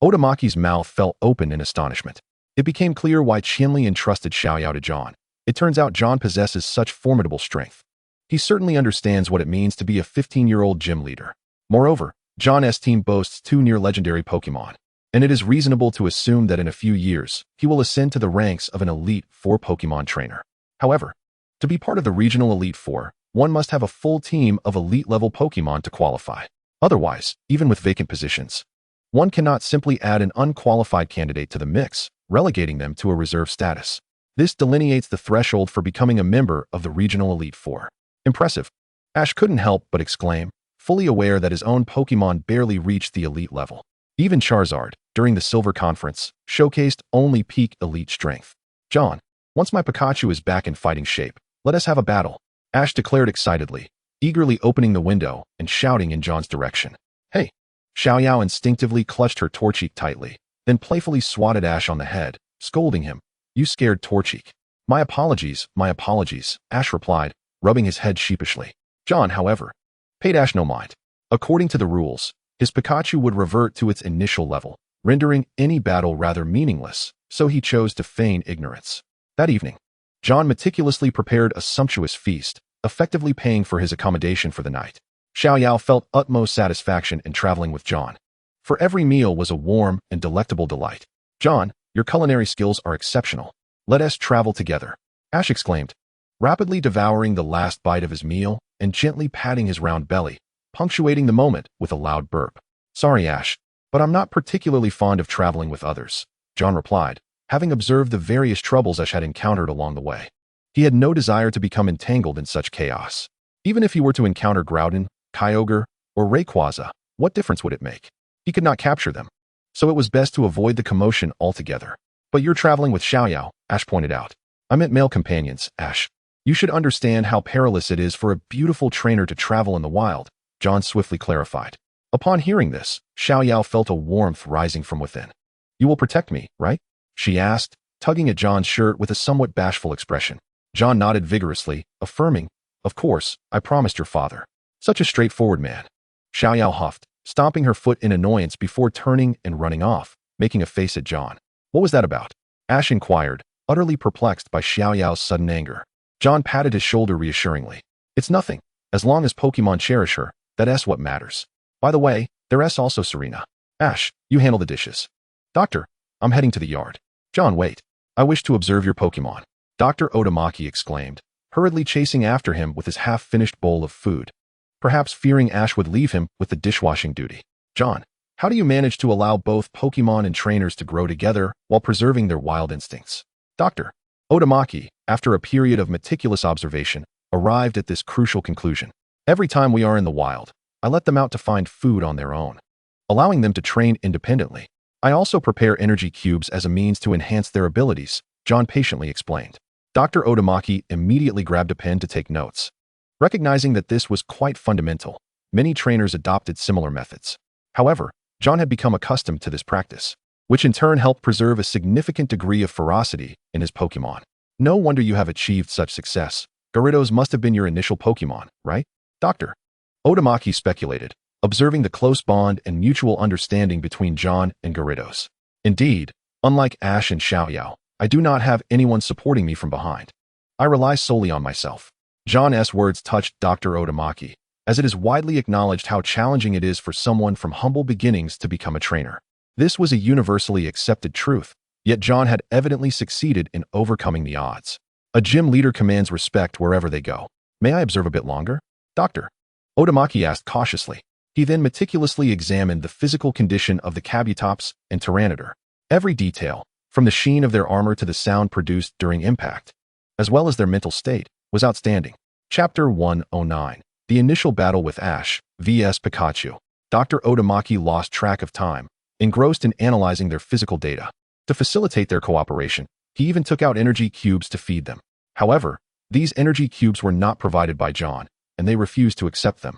Otamaki's mouth fell open in astonishment. It became clear why Qianli entrusted Xiaoyao to John. It turns out John possesses such formidable strength. He certainly understands what it means to be a 15-year-old gym leader. Moreover, John's team boasts 2 near-legendary Pokémon, and it is reasonable to assume that in a few years, he will ascend to the ranks of an Elite 4 Pokémon trainer. However, to be part of the regional Elite 4, one must have a full team of elite-level Pokémon to qualify. Otherwise, even with vacant positions, one cannot simply add an unqualified candidate to the mix, relegating them to a reserve status. This delineates the threshold for becoming a member of the regional Elite 4. Impressive. Ash couldn't help but exclaim, fully aware that his own Pokémon barely reached the elite level. Even Charizard, during the Silver Conference, showcased only peak elite strength. John, once my Pikachu is back in fighting shape, let us have a battle, Ash declared excitedly, eagerly opening the window and shouting in John's direction. Hey! Xiaoyao instinctively clutched her Torchic tightly, then playfully swatted Ash on the head, scolding him. You scared Torchic. My apologies, Ash replied, rubbing his head sheepishly. John, however, paid Ash no mind. According to the rules, his Pikachu would revert to its initial level, rendering any battle rather meaningless, so he chose to feign ignorance. That evening, John meticulously prepared a sumptuous feast, effectively paying for his accommodation for the night. Xiaoyao felt utmost satisfaction in traveling with John, for every meal was a warm and delectable delight. John, your culinary skills are exceptional. Let us travel together, Ash exclaimed, rapidly devouring the last bite of his meal and gently patting his round belly, punctuating the moment with a loud burp. Sorry, Ash, but I'm not particularly fond of traveling with others, John replied, having observed the various troubles Ash had encountered along the way. He had no desire to become entangled in such chaos. Even if he were to encounter Groudon, Kyogre, or Rayquaza, what difference would it make? He could not capture them, so it was best to avoid the commotion altogether. But you're traveling with Xiaoyao, Ash pointed out. I meant male companions, Ash. You should understand how perilous it is for a beautiful trainer to travel in the wild, John swiftly clarified. Upon hearing this, Xiaoyao felt a warmth rising from within. You will protect me, right? She asked, tugging at John's shirt with a somewhat bashful expression. John nodded vigorously, affirming, Of course, I promised your father. Such a straightforward man. Xiaoyao huffed, stomping her foot in annoyance before turning and running off, making a face at John. What was that about? Ash inquired, utterly perplexed by Xiaoyao's sudden anger. John patted his shoulder reassuringly. It's nothing. As long as Pokémon cherish her, that's what matters. By the way, there's also Serena. Ash, you handle the dishes. Doctor, I'm heading to the yard. John, wait. I wish to observe your Pokémon. Dr. Otamaki exclaimed, hurriedly chasing after him with his half-finished bowl of food, perhaps fearing Ash would leave him with the dishwashing duty. John, how do you manage to allow both Pokémon and trainers to grow together while preserving their wild instincts? Dr. Otamaki, after a period of meticulous observation, arrived at this crucial conclusion. Every time we are in the wild, I let them out to find food on their own, allowing them to train independently. I also prepare energy cubes as a means to enhance their abilities, John patiently explained. Dr. Otamaki immediately grabbed a pen to take notes. Recognizing that this was quite fundamental, many trainers adopted similar methods. However, John had become accustomed to this practice, which in turn helped preserve a significant degree of ferocity in his Pokémon. No wonder you have achieved such success. Gyarados must have been your initial Pokémon, right? Dr. Otamaki speculated, observing the close bond and mutual understanding between John and Gyarados. Indeed, unlike Ash and Xiaoyao, I do not have anyone supporting me from behind. I rely solely on myself. John's words touched Dr. Otamaki, as it is widely acknowledged how challenging it is for someone from humble beginnings to become a trainer. This was a universally accepted truth, yet John had evidently succeeded in overcoming the odds. A gym leader commands respect wherever they go. May I observe a bit longer? Doctor. Otamaki asked cautiously. He then meticulously examined the physical condition of the Kabutops and Tyranitar. Every detail, from the sheen of their armor to the sound produced during impact, as well as their mental state, was outstanding. Chapter 109. The initial battle with Ash vs Pikachu. Dr. Otamaki lost track of time, engrossed in analyzing their physical data. To facilitate their cooperation, he even took out energy cubes to feed them. However, these energy cubes were not provided by John, and they refused to accept them.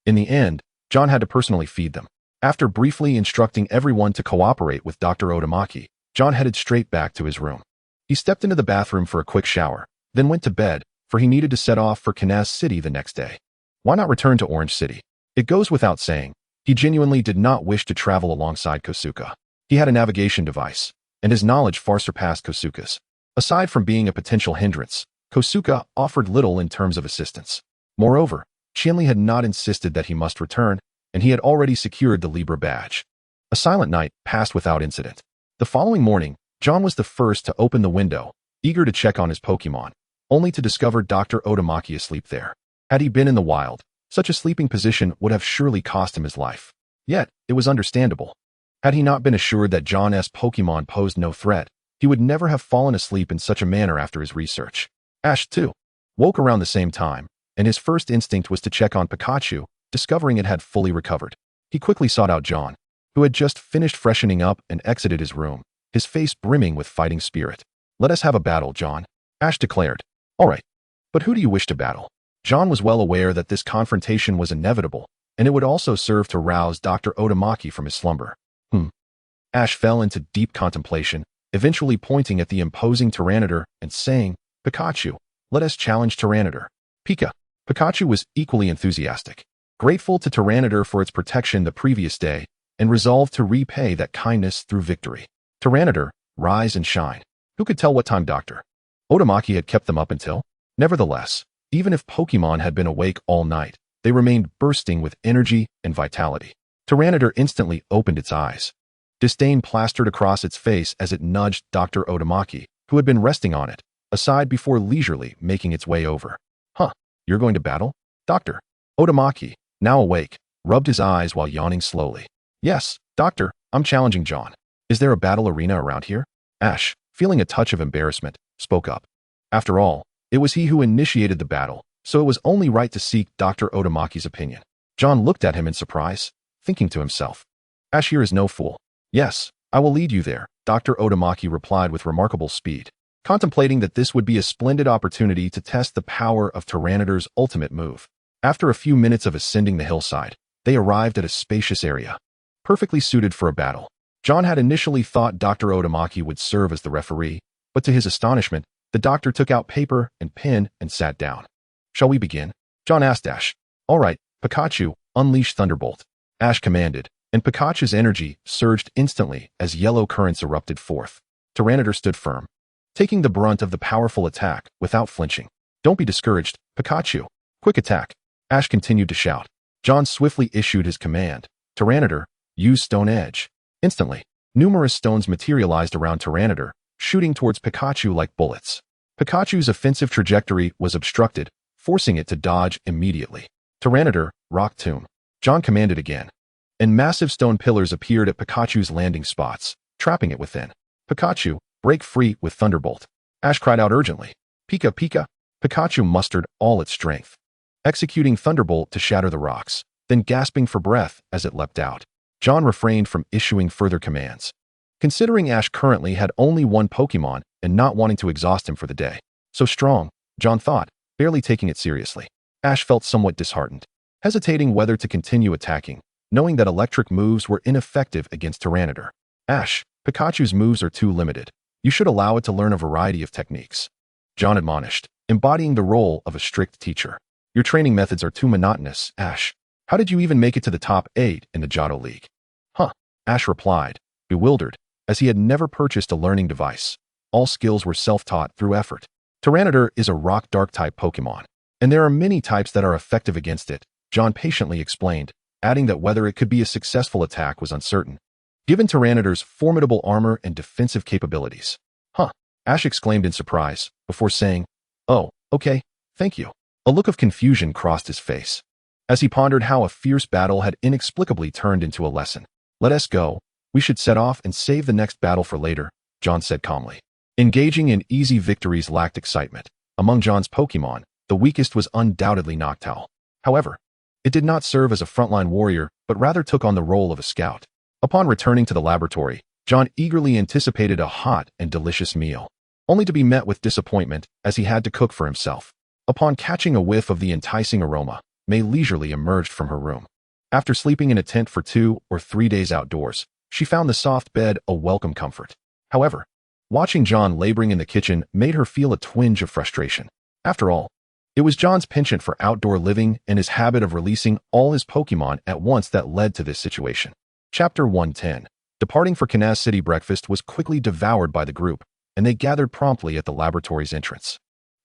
In the end, John had to personally feed them. After briefly instructing everyone to cooperate with Dr. Otamaki, John headed straight back to his room. He stepped into the bathroom for a quick shower, then went to bed, for he needed to set off for Kansas City the next day. Why not return to Orange City? It goes without saying, he genuinely did not wish to travel alongside Kosuke. He had a navigation device, and his knowledge far surpassed Kosuke's. Aside from being a potential hindrance, Kosuke offered little in terms of assistance. Moreover, Shinli had not insisted that he must return, and he had already secured the Libra badge. A silent night passed without incident. The following morning, John was the first to open the window, eager to check on his Pokémon, only to discover Dr. Otamaki asleep there. Had he been in the wild, such a sleeping position would have surely cost him his life. Yet, it was understandable. Had he not been assured that John's Pokémon posed no threat, he would never have fallen asleep in such a manner after his research. Ash, too, woke around the same time, and his first instinct was to check on Pikachu, discovering it had fully recovered. He quickly sought out John, who had just finished freshening up and exited his room, his face brimming with fighting spirit. "Let us have a battle, John," Ash declared. "All right, but who do you wish to battle?" John was well aware that this confrontation was inevitable, and it would also serve to rouse Dr. Otamaki from his slumber. Ash fell into deep contemplation, eventually pointing at the imposing Tyranitar and saying, "Pikachu, let us challenge Tyranitar." Pikachu was equally enthusiastic, grateful to Tyranitar for its protection the previous day, and resolved to repay that kindness through victory. Tyranitar, rise and shine. Who could tell what time Dr. Otamaki had kept them up until? Nevertheless, even if Pokémon had been awake all night, they remained bursting with energy and vitality. Tyranitar instantly opened its eyes. Disdain plastered across its face as it nudged Dr. Otamaki, who had been resting on it, aside before leisurely making its way over. You're going to battle? Dr. Otamaki, now awake, rubbed his eyes while yawning slowly. "Yes, Doctor, I'm challenging John. Is there a battle arena around here?" Ash, feeling a touch of embarrassment, spoke up. After all, it was he who initiated the battle, so it was only right to seek Dr. Otamaki's opinion. John looked at him in surprise, thinking to himself, "Ash here is no fool. Yes, I will lead you there," Dr. Otamaki replied with remarkable speed, contemplating that this would be a splendid opportunity to test the power of Tyranitar's ultimate move. After a few minutes of ascending the hillside, they arrived at a spacious area, perfectly suited for a battle. John had initially thought Dr. Otamaki would serve as the referee, but to his astonishment, the doctor took out paper and pen and sat down. "Shall we begin?" John asked Ash. "All right, Pikachu, unleash Thunderbolt," Ash commanded, and Pikachu's energy surged instantly as yellow currents erupted forth. Tyranitar stood firm, taking the brunt of the powerful attack without flinching. "Don't be discouraged, Pikachu. Quick attack," Ash continued to shout. John swiftly issued his command. "Tyranitar, use Stone Edge." Instantly, numerous stones materialized around Tyranitar, shooting towards Pikachu like bullets. Pikachu's offensive trajectory was obstructed, forcing it to dodge immediately. "Tyranitar, Rock Tomb," John commanded again, and massive stone pillars appeared at Pikachu's landing spots, trapping it within. "Pikachu, break free with Thunderbolt," Ash cried out urgently. "Pika Pika." Pikachu mustered all its strength, executing Thunderbolt to shatter the rocks, then gasping for breath as it leapt out. John refrained from issuing further commands, considering Ash currently had only one Pokémon and not wanting to exhaust him for the day. So strong, John thought, barely taking it seriously. Ash felt somewhat disheartened, hesitating whether to continue attacking, knowing that electric moves were ineffective against Tyranitar. "Ash, Pikachu's moves are too limited. You should allow it to learn a variety of techniques," John admonished, embodying the role of a strict teacher. "Your training methods are too monotonous, Ash. How did you even make it to the top 8 in the Johto League?" Ash replied, bewildered, as he had never purchased a learning device. All skills were self-taught through effort. Tyranitar is a rock dark-type Pokémon, and there are many types that are effective against it, John patiently explained, adding that whether it could be a successful attack was uncertain, given Tyranitar's formidable armor and defensive capabilities. Ash exclaimed in surprise, before saying, "Oh, okay, thank you." A look of confusion crossed his face, as he pondered how a fierce battle had inexplicably turned into a lesson. "Let us go. We should set off and save the next battle for later," John said calmly. Engaging in easy victories lacked excitement. Among John's Pokémon, The weakest was undoubtedly Noctowl. However, it did not serve as a frontline warrior, but rather took on the role of a scout. Upon returning to the laboratory, John eagerly anticipated a hot and delicious meal, only to be met with disappointment as he had to cook for himself. Upon catching a whiff of the enticing aroma, May leisurely emerged from her room. After sleeping in a tent for 2 or 3 days outdoors, she found the soft bed a welcome comfort. However, watching John laboring in the kitchen made her feel a twinge of frustration. After all, it was John's penchant for outdoor living and his habit of releasing all his Pokémon at once that led to this situation. Chapter 110. Departing for Canaz City. Breakfast was quickly devoured by the group, and they gathered promptly at the laboratory's entrance.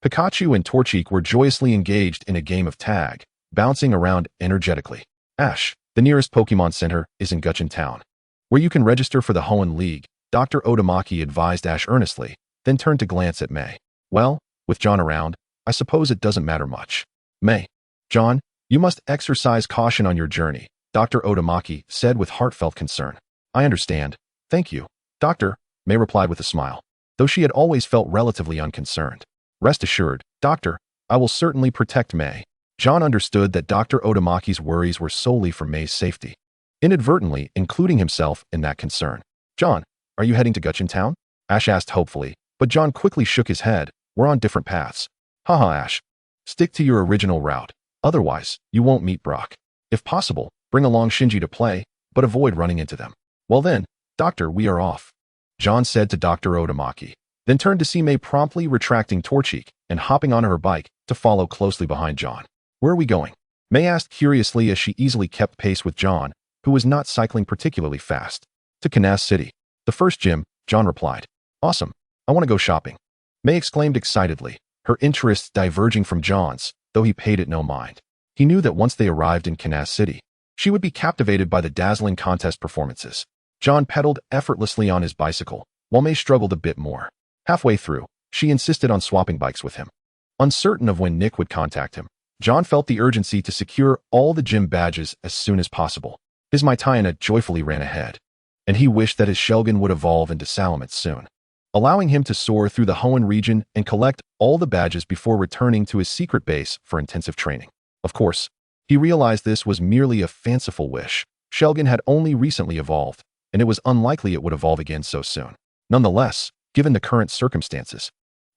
Pikachu and Torchic were joyously engaged in a game of tag, bouncing around energetically. Ash, the nearest Pokémon Center, is in Gutchen Town, where you can register for the Hoenn League, Dr. Otamaki advised Ash earnestly, then turned to glance at May. Well, with John around, I suppose it doesn't matter much. May. John, you must exercise caution on your journey, Dr. Otamaki said with heartfelt concern. I understand. Thank you, Doctor, May replied with a smile, though she had always felt relatively unconcerned. Rest assured, Doctor, I will certainly protect May. John understood that Dr. Otamaki's worries were solely for May's safety, inadvertently including himself in that concern. John, are you heading to Gutchen Town? Ash asked hopefully, but John quickly shook his head. We're on different paths. Haha, Ash. Stick to your original route. Otherwise, you won't meet Brock. If possible, bring along Shinji to play, but avoid running into them. Well then, Doctor, we are off, John said to Dr. Otamaki, then turned to see May promptly retracting Torchic and hopping onto her bike to follow closely behind John. Where are we going? May asked curiously as she easily kept pace with John, who was not cycling particularly fast. To Canaz City. The first gym, John replied. Awesome. I want to go shopping. May exclaimed excitedly, her interests diverging from John's, though he paid it no mind. He knew that once they arrived in Canaz City, she would be captivated by the dazzling contest performances. John pedaled effortlessly on his bicycle, while May struggled a bit more. Halfway through, she insisted on swapping bikes with him. Uncertain of when Nick would contact him, John felt the urgency to secure all the gym badges as soon as possible. His Mytiana joyfully ran ahead, and he wished that his Shelgon would evolve into Salamence soon, allowing him to soar through the Hoenn region and collect all the badges before returning to his secret base for intensive training. Of course, he realized this was merely a fanciful wish. Shelgon had only recently evolved, and it was unlikely it would evolve again so soon. Nonetheless, given the current circumstances,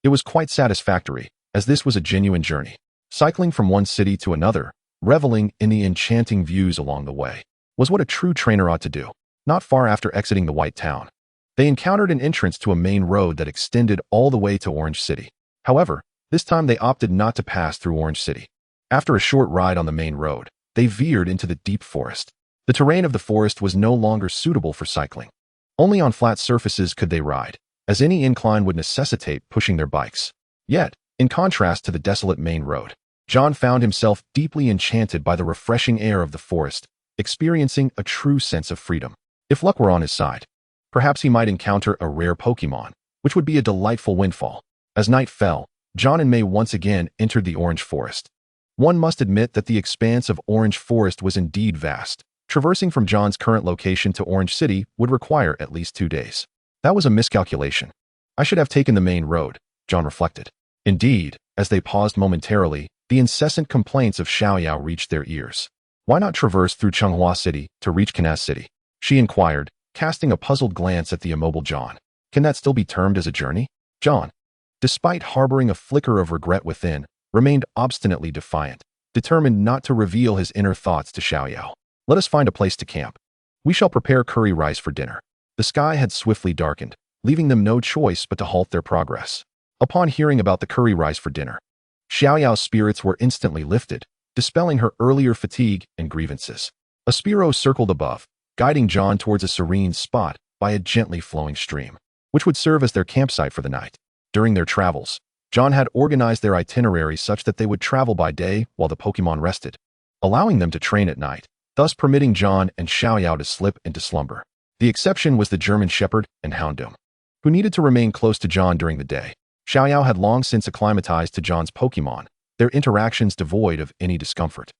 it was quite satisfactory, as this was a genuine journey. Cycling from one city to another, reveling in the enchanting views along the way, was what a true trainer ought to do. Not far after exiting the White Town, they encountered an entrance to a main road that extended all the way to Orange City. However, this time they opted not to pass through Orange City. After a short ride on the main road, they veered into the deep forest. The terrain of the forest was no longer suitable for cycling. Only on flat surfaces could they ride, as any incline would necessitate pushing their bikes. Yet, in contrast to the desolate main road, John found himself deeply enchanted by the refreshing air of the forest, experiencing a true sense of freedom. If luck were on his side, perhaps he might encounter a rare Pokémon, which would be a delightful windfall. As night fell, John and May once again entered the Orange Forest. One must admit that the expanse of Orange Forest was indeed vast. Traversing from John's current location to Orange City would require at least 2 days. That was a miscalculation. I should have taken the main road, John reflected. Indeed, as they paused momentarily, the incessant complaints of Xiaoyao reached their ears. Why not traverse through Changhua City to reach Canaz City? She inquired, casting a puzzled glance at the immobile John. Can that still be termed as a journey? John, despite harboring a flicker of regret within, remained obstinately defiant, determined not to reveal his inner thoughts to Xiaoyao. Let us find a place to camp. We shall prepare curry rice for dinner. The sky had swiftly darkened, leaving them no choice but to halt their progress. Upon hearing about the curry rice for dinner, Xiaoyao's spirits were instantly lifted, dispelling her earlier fatigue and grievances. A Spearow circled above, guiding John towards a serene spot by a gently flowing stream, which would serve as their campsite for the night. During their travels, John had organized their itinerary such that they would travel by day while the Pokémon rested, allowing them to train at night, thus permitting John and Xiaoyao to slip into slumber. The exception was the German Shepherd and Houndoom, who needed to remain close to John during the day. Xiaoyao had long since acclimatized to John's Pokémon, their interactions devoid of any discomfort.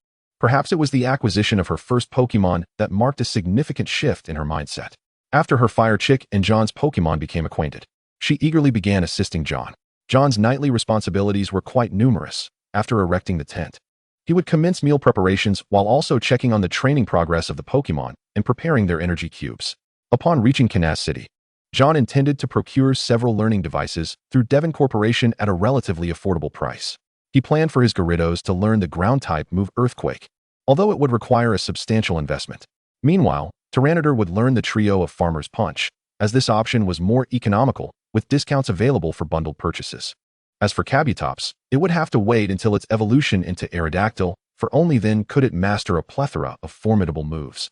Perhaps it was the acquisition of her first Pokémon that marked a significant shift in her mindset. After her Fire Chick and John's Pokémon became acquainted, she eagerly began assisting John. John's nightly responsibilities were quite numerous, after erecting the tent. He would commence meal preparations while also checking on the training progress of the Pokémon and preparing their energy cubes. Upon reaching Canas City, John intended to procure several learning devices through Devon Corporation at a relatively affordable price. He planned for his Gyarados to learn the ground-type move Earthquake, although it would require a substantial investment. Meanwhile, Tyranitar would learn the trio of Farmer's Punch, as this option was more economical, with discounts available for bundled purchases. As for Kabutops, it would have to wait until its evolution into Aerodactyl, for only then could it master a plethora of formidable moves,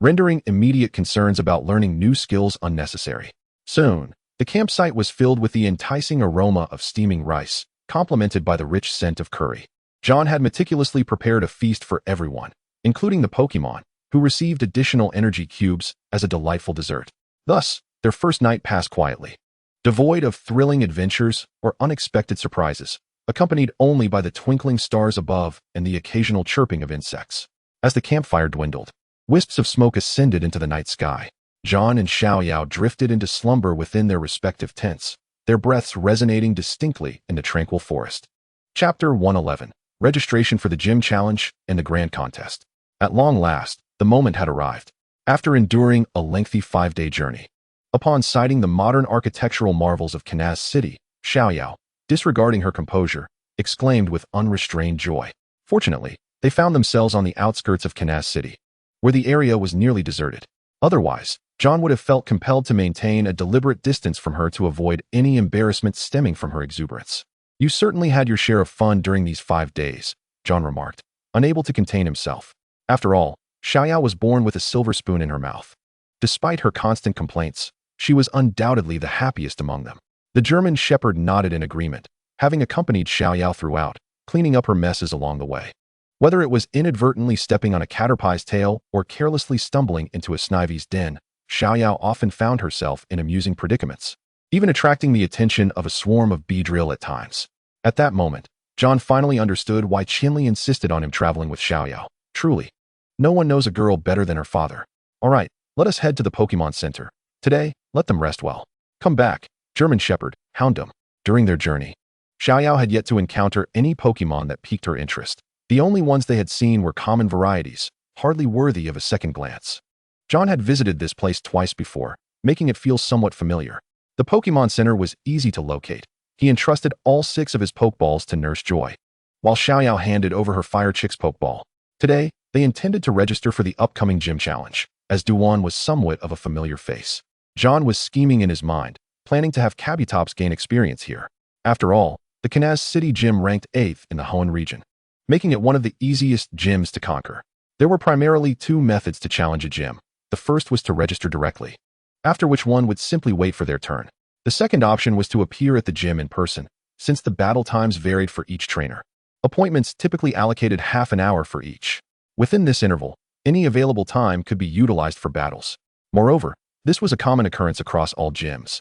rendering immediate concerns about learning new skills unnecessary. Soon, the campsite was filled with the enticing aroma of steaming rice, complemented by the rich scent of curry. John had meticulously prepared a feast for everyone, including the Pokémon, who received additional energy cubes as a delightful dessert. Thus, their first night passed quietly, devoid of thrilling adventures or unexpected surprises, accompanied only by the twinkling stars above and the occasional chirping of insects. As the campfire dwindled, wisps of smoke ascended into the night sky. John and Xiaoyao drifted into slumber within their respective tents, their breaths resonating distinctly in the tranquil forest. Chapter 111. Registration for the Gym Challenge and the Grand Contest. At long last, the moment had arrived. After enduring a lengthy 5-day journey, upon sighting the modern architectural marvels of Canas City, Xiaoyao, disregarding her composure, exclaimed with unrestrained joy. Fortunately, they found themselves on the outskirts of Canas City, where the area was nearly deserted. Otherwise, John would have felt compelled to maintain a deliberate distance from her to avoid any embarrassment stemming from her exuberance. "You certainly had your share of fun during these 5 days," John remarked, unable to contain himself. After all, Xiaoyao was born with a silver spoon in her mouth. Despite her constant complaints, she was undoubtedly the happiest among them. The German shepherd nodded in agreement, having accompanied Xiaoyao throughout, cleaning up her messes along the way. Whether it was inadvertently stepping on a caterpie's tail or carelessly stumbling into a Snivy's den, Xiaoyao often found herself in amusing predicaments, even attracting the attention of a swarm of Beedrill at times. At that moment, John finally understood why Qinli insisted on him traveling with Xiaoyao. Truly, no one knows a girl better than her father. All right, let us head to the Pokémon Center. Today, let them rest well. Come back, German Shepherd, hound them. During their journey, Xiaoyao had yet to encounter any Pokémon that piqued her interest. The only ones they had seen were common varieties, hardly worthy of a second glance. John had visited this place twice before, making it feel somewhat familiar. The Pokémon Center was easy to locate. He entrusted all 6 of his Pokeballs to Nurse Joy, while Xiaoyao handed over her Fire Chick's Pokeball. Today, they intended to register for the upcoming gym challenge, as Duan was somewhat of a familiar face. John was scheming in his mind, planning to have Kabutops gain experience here. After all, the Canas City Gym ranked 8th in the Hoenn region, making it one of the easiest gyms to conquer. There were primarily 2 methods to challenge a gym. The first was to register directly, after which one would simply wait for their turn. The second option was to appear at the gym in person, since the battle times varied for each trainer. Appointments typically allocated half an hour for each. Within this interval, any available time could be utilized for battles. Moreover, this was a common occurrence across all gyms,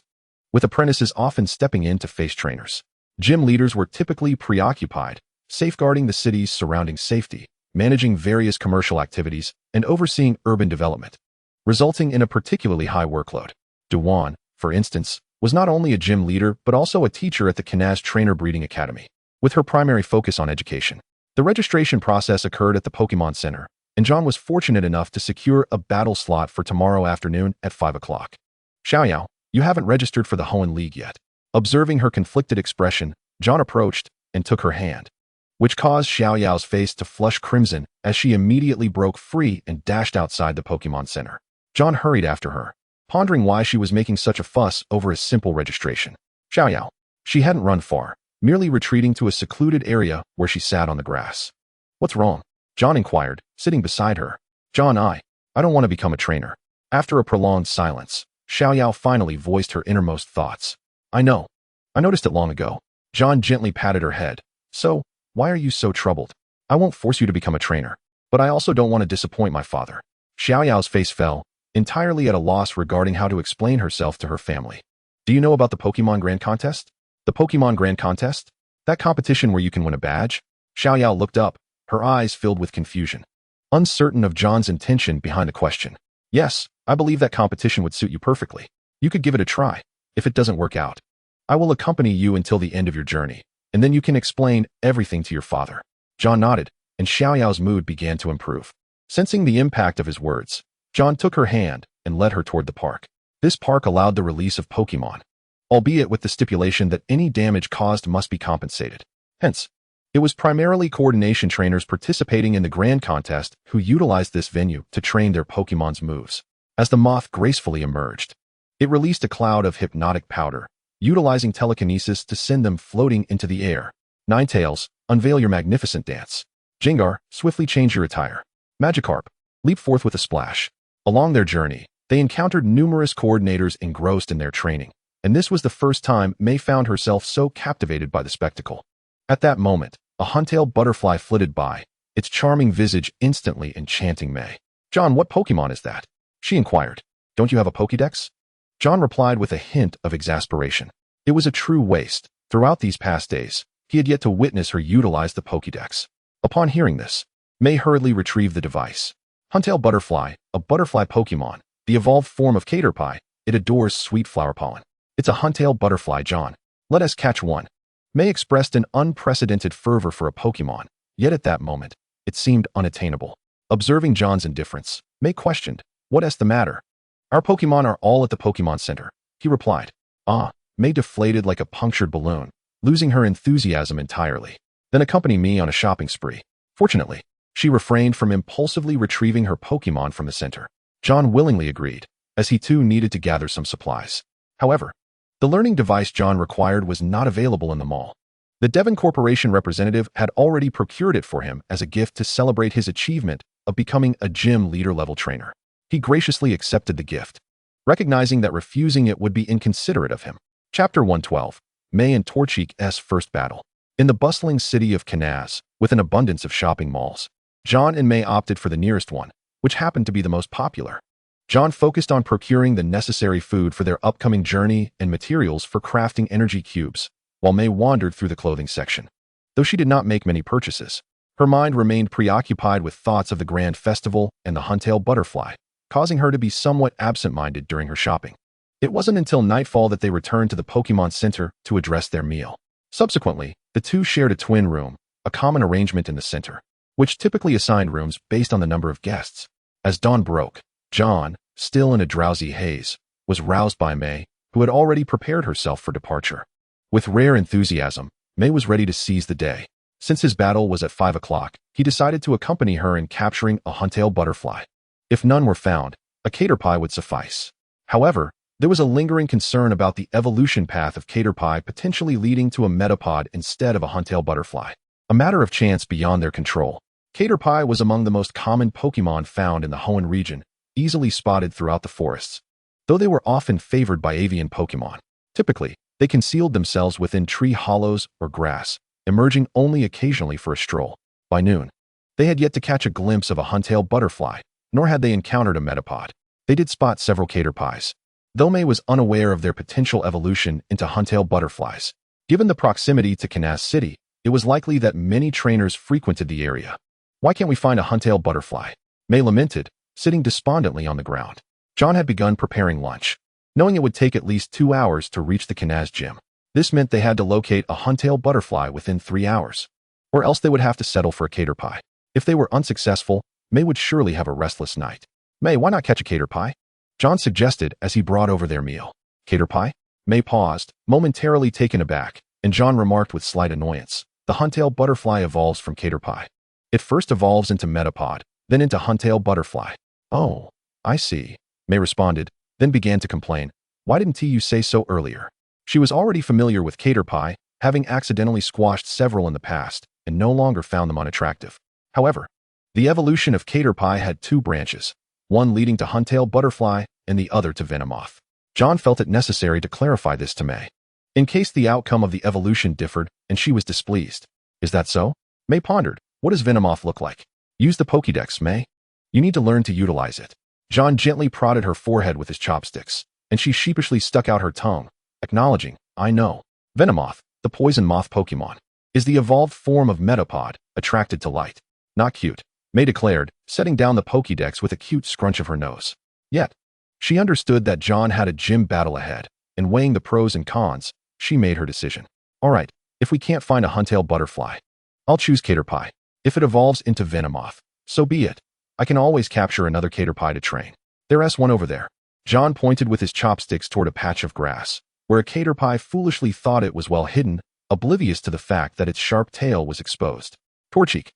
with apprentices often stepping in to face trainers. Gym leaders were typically preoccupied, safeguarding the city's surrounding safety, managing various commercial activities, and overseeing urban development, resulting in a particularly high workload. Duan, for instance, was not only a gym leader but also a teacher at the Canas Trainer Breeding Academy, with her primary focus on education. The registration process occurred at the Pokémon Center, and John was fortunate enough to secure a battle slot for tomorrow afternoon at 5 o'clock. "Xiaoyao, you haven't registered for the Hoenn League yet." Observing her conflicted expression, John approached and took her hand, which caused Xiaoyao's face to flush crimson as she immediately broke free and dashed outside the Pokémon Center. John hurried after her, pondering why she was making such a fuss over a simple registration. Xiaoyao. She hadn't run far, merely retreating to a secluded area where she sat on the grass. "What's wrong?" John inquired, sitting beside her. "John, I don't want to become a trainer." After a prolonged silence, Xiaoyao finally voiced her innermost thoughts. "I know. I noticed it long ago." John gently patted her head. "So, why are you so troubled? I won't force you to become a trainer, but I also don't want to disappoint my father." Xiaoyao's face fell, entirely at a loss regarding how to explain herself to her family. "Do you know about the Pokémon Grand Contest?" "The Pokémon Grand Contest? That competition where you can win a badge?" Xiaoyao looked up, her eyes filled with confusion, uncertain of John's intention behind the question. "Yes, I believe that competition would suit you perfectly. You could give it a try. If it doesn't work out, I will accompany you until the end of your journey. and then you can explain everything to your father." John nodded, and Xiaoyao's mood began to improve. Sensing the impact of his words, John took her hand and led her toward the park. This park allowed the release of Pokémon, albeit with the stipulation that any damage caused must be compensated. Hence, it was primarily coordination trainers participating in the Grand Contest who utilized this venue to train their Pokémon's moves. As the moth gracefully emerged, it released a cloud of hypnotic powder, utilizing telekinesis to send them floating into the air. Ninetales, unveil your magnificent dance. Gengar, swiftly change your attire. Magikarp, leap forth with a splash. Along their journey, they encountered numerous coordinators engrossed in their training, and this was the first time May found herself so captivated by the spectacle. At that moment, a Huntail butterfly flitted by, its charming visage instantly enchanting May. "John, what Pokemon is that?" she inquired. "Don't you have a Pokédex?" John replied with a hint of exasperation. It was a true waste. Throughout these past days, he had yet to witness her utilize the Pokédex. Upon hearing this, May hurriedly retrieved the device. Huntail butterfly, a butterfly Pokemon, the evolved form of Caterpie. It adores sweet flower pollen. "It's a Huntail butterfly, John. Let us catch one." May expressed an unprecedented fervor for a Pokemon, yet at that moment, it seemed unattainable. Observing John's indifference, May questioned, "What is the matter?" "Our Pokemon are all at the Pokemon Center," he replied. May deflated like a punctured balloon, losing her enthusiasm entirely. "Then accompany me on a shopping spree." Fortunately, she refrained from impulsively retrieving her Pokemon from the center. John willingly agreed, as he too needed to gather some supplies. However, the learning device John required was not available in the mall. The Devon Corporation representative had already procured it for him as a gift to celebrate his achievement of becoming a gym leader-level trainer. He graciously accepted the gift, recognizing that refusing it would be inconsiderate of him. Chapter 112, May and Torchique's First Battle. In the bustling city of Canaz, with an abundance of shopping malls, John and May opted for the nearest one, which happened to be the most popular. John focused on procuring the necessary food for their upcoming journey and materials for crafting energy cubes, while May wandered through the clothing section. Though she did not make many purchases, her mind remained preoccupied with thoughts of the grand festival and the Huntail butterfly, causing her to be somewhat absent-minded during her shopping. It wasn't until nightfall that they returned to the Pokemon Center to address their meal. Subsequently, the two shared a twin room, a common arrangement in the center, which typically assigned rooms based on the number of guests. As dawn broke, John, still in a drowsy haze, was roused by May, who had already prepared herself for departure. With rare enthusiasm, May was ready to seize the day. Since his battle was at 5 o'clock, he decided to accompany her in capturing a Huntail butterfly. If none were found, a Caterpie would suffice. However, there was a lingering concern about the evolution path of Caterpie potentially leading to a Metapod instead of a Huntail butterfly. A matter of chance beyond their control, Caterpie was among the most common Pokemon found in the Hoenn region, easily spotted throughout the forests. Though they were often favored by avian Pokemon, typically, they concealed themselves within tree hollows or grass, emerging only occasionally for a stroll. By noon, they had yet to catch a glimpse of a Huntail butterfly, nor had they encountered a Metapod. They did spot several Caterpies, though May was unaware of their potential evolution into Huntail butterflies. Given the proximity to Canaz City, it was likely that many trainers frequented the area. "Why can't we find a Huntail butterfly?" May lamented, sitting despondently on the ground. John had begun preparing lunch, knowing it would take at least 2 hours to reach the Canaz gym. This meant they had to locate a Huntail butterfly within 3 hours, or else they would have to settle for a Caterpie. If they were unsuccessful, May would surely have a restless night. "May, why not catch a Caterpie?" John suggested as he brought over their meal. "Caterpie?" May paused, momentarily taken aback, and John remarked with slight annoyance, "The Huntail butterfly evolves from Caterpie. It first evolves into Metapod, then into Huntail butterfly." "Oh, I see," May responded, then began to complain. "Why didn't you say so earlier?" She was already familiar with Caterpie, having accidentally squashed several in the past, and no longer found them unattractive. However, the evolution of Caterpie had 2 branches, one leading to Huntail butterfly and the other to Venomoth. John felt it necessary to clarify this to May, in case the outcome of the evolution differed and she was displeased. "Is that so?" May pondered. "What does Venomoth look like?" "Use the Pokédex, May. You need to learn to utilize it." John gently prodded her forehead with his chopsticks, and she sheepishly stuck out her tongue, acknowledging, "I know. Venomoth, the poison moth Pokémon, is the evolved form of Metapod, attracted to light." "Not cute," May declared, setting down the Pokédex with a cute scrunch of her nose. Yet, she understood that John had a gym battle ahead, and weighing the pros and cons, she made her decision. "All right, If we can't find a Huntail butterfly, I'll choose Caterpie. If it evolves into Venomoth, so be it. I can always capture another Caterpie to train. There's one over there. John pointed with his chopsticks toward a patch of grass, where a Caterpie foolishly thought it was well hidden, oblivious to the fact that its sharp tail was exposed. Torchic.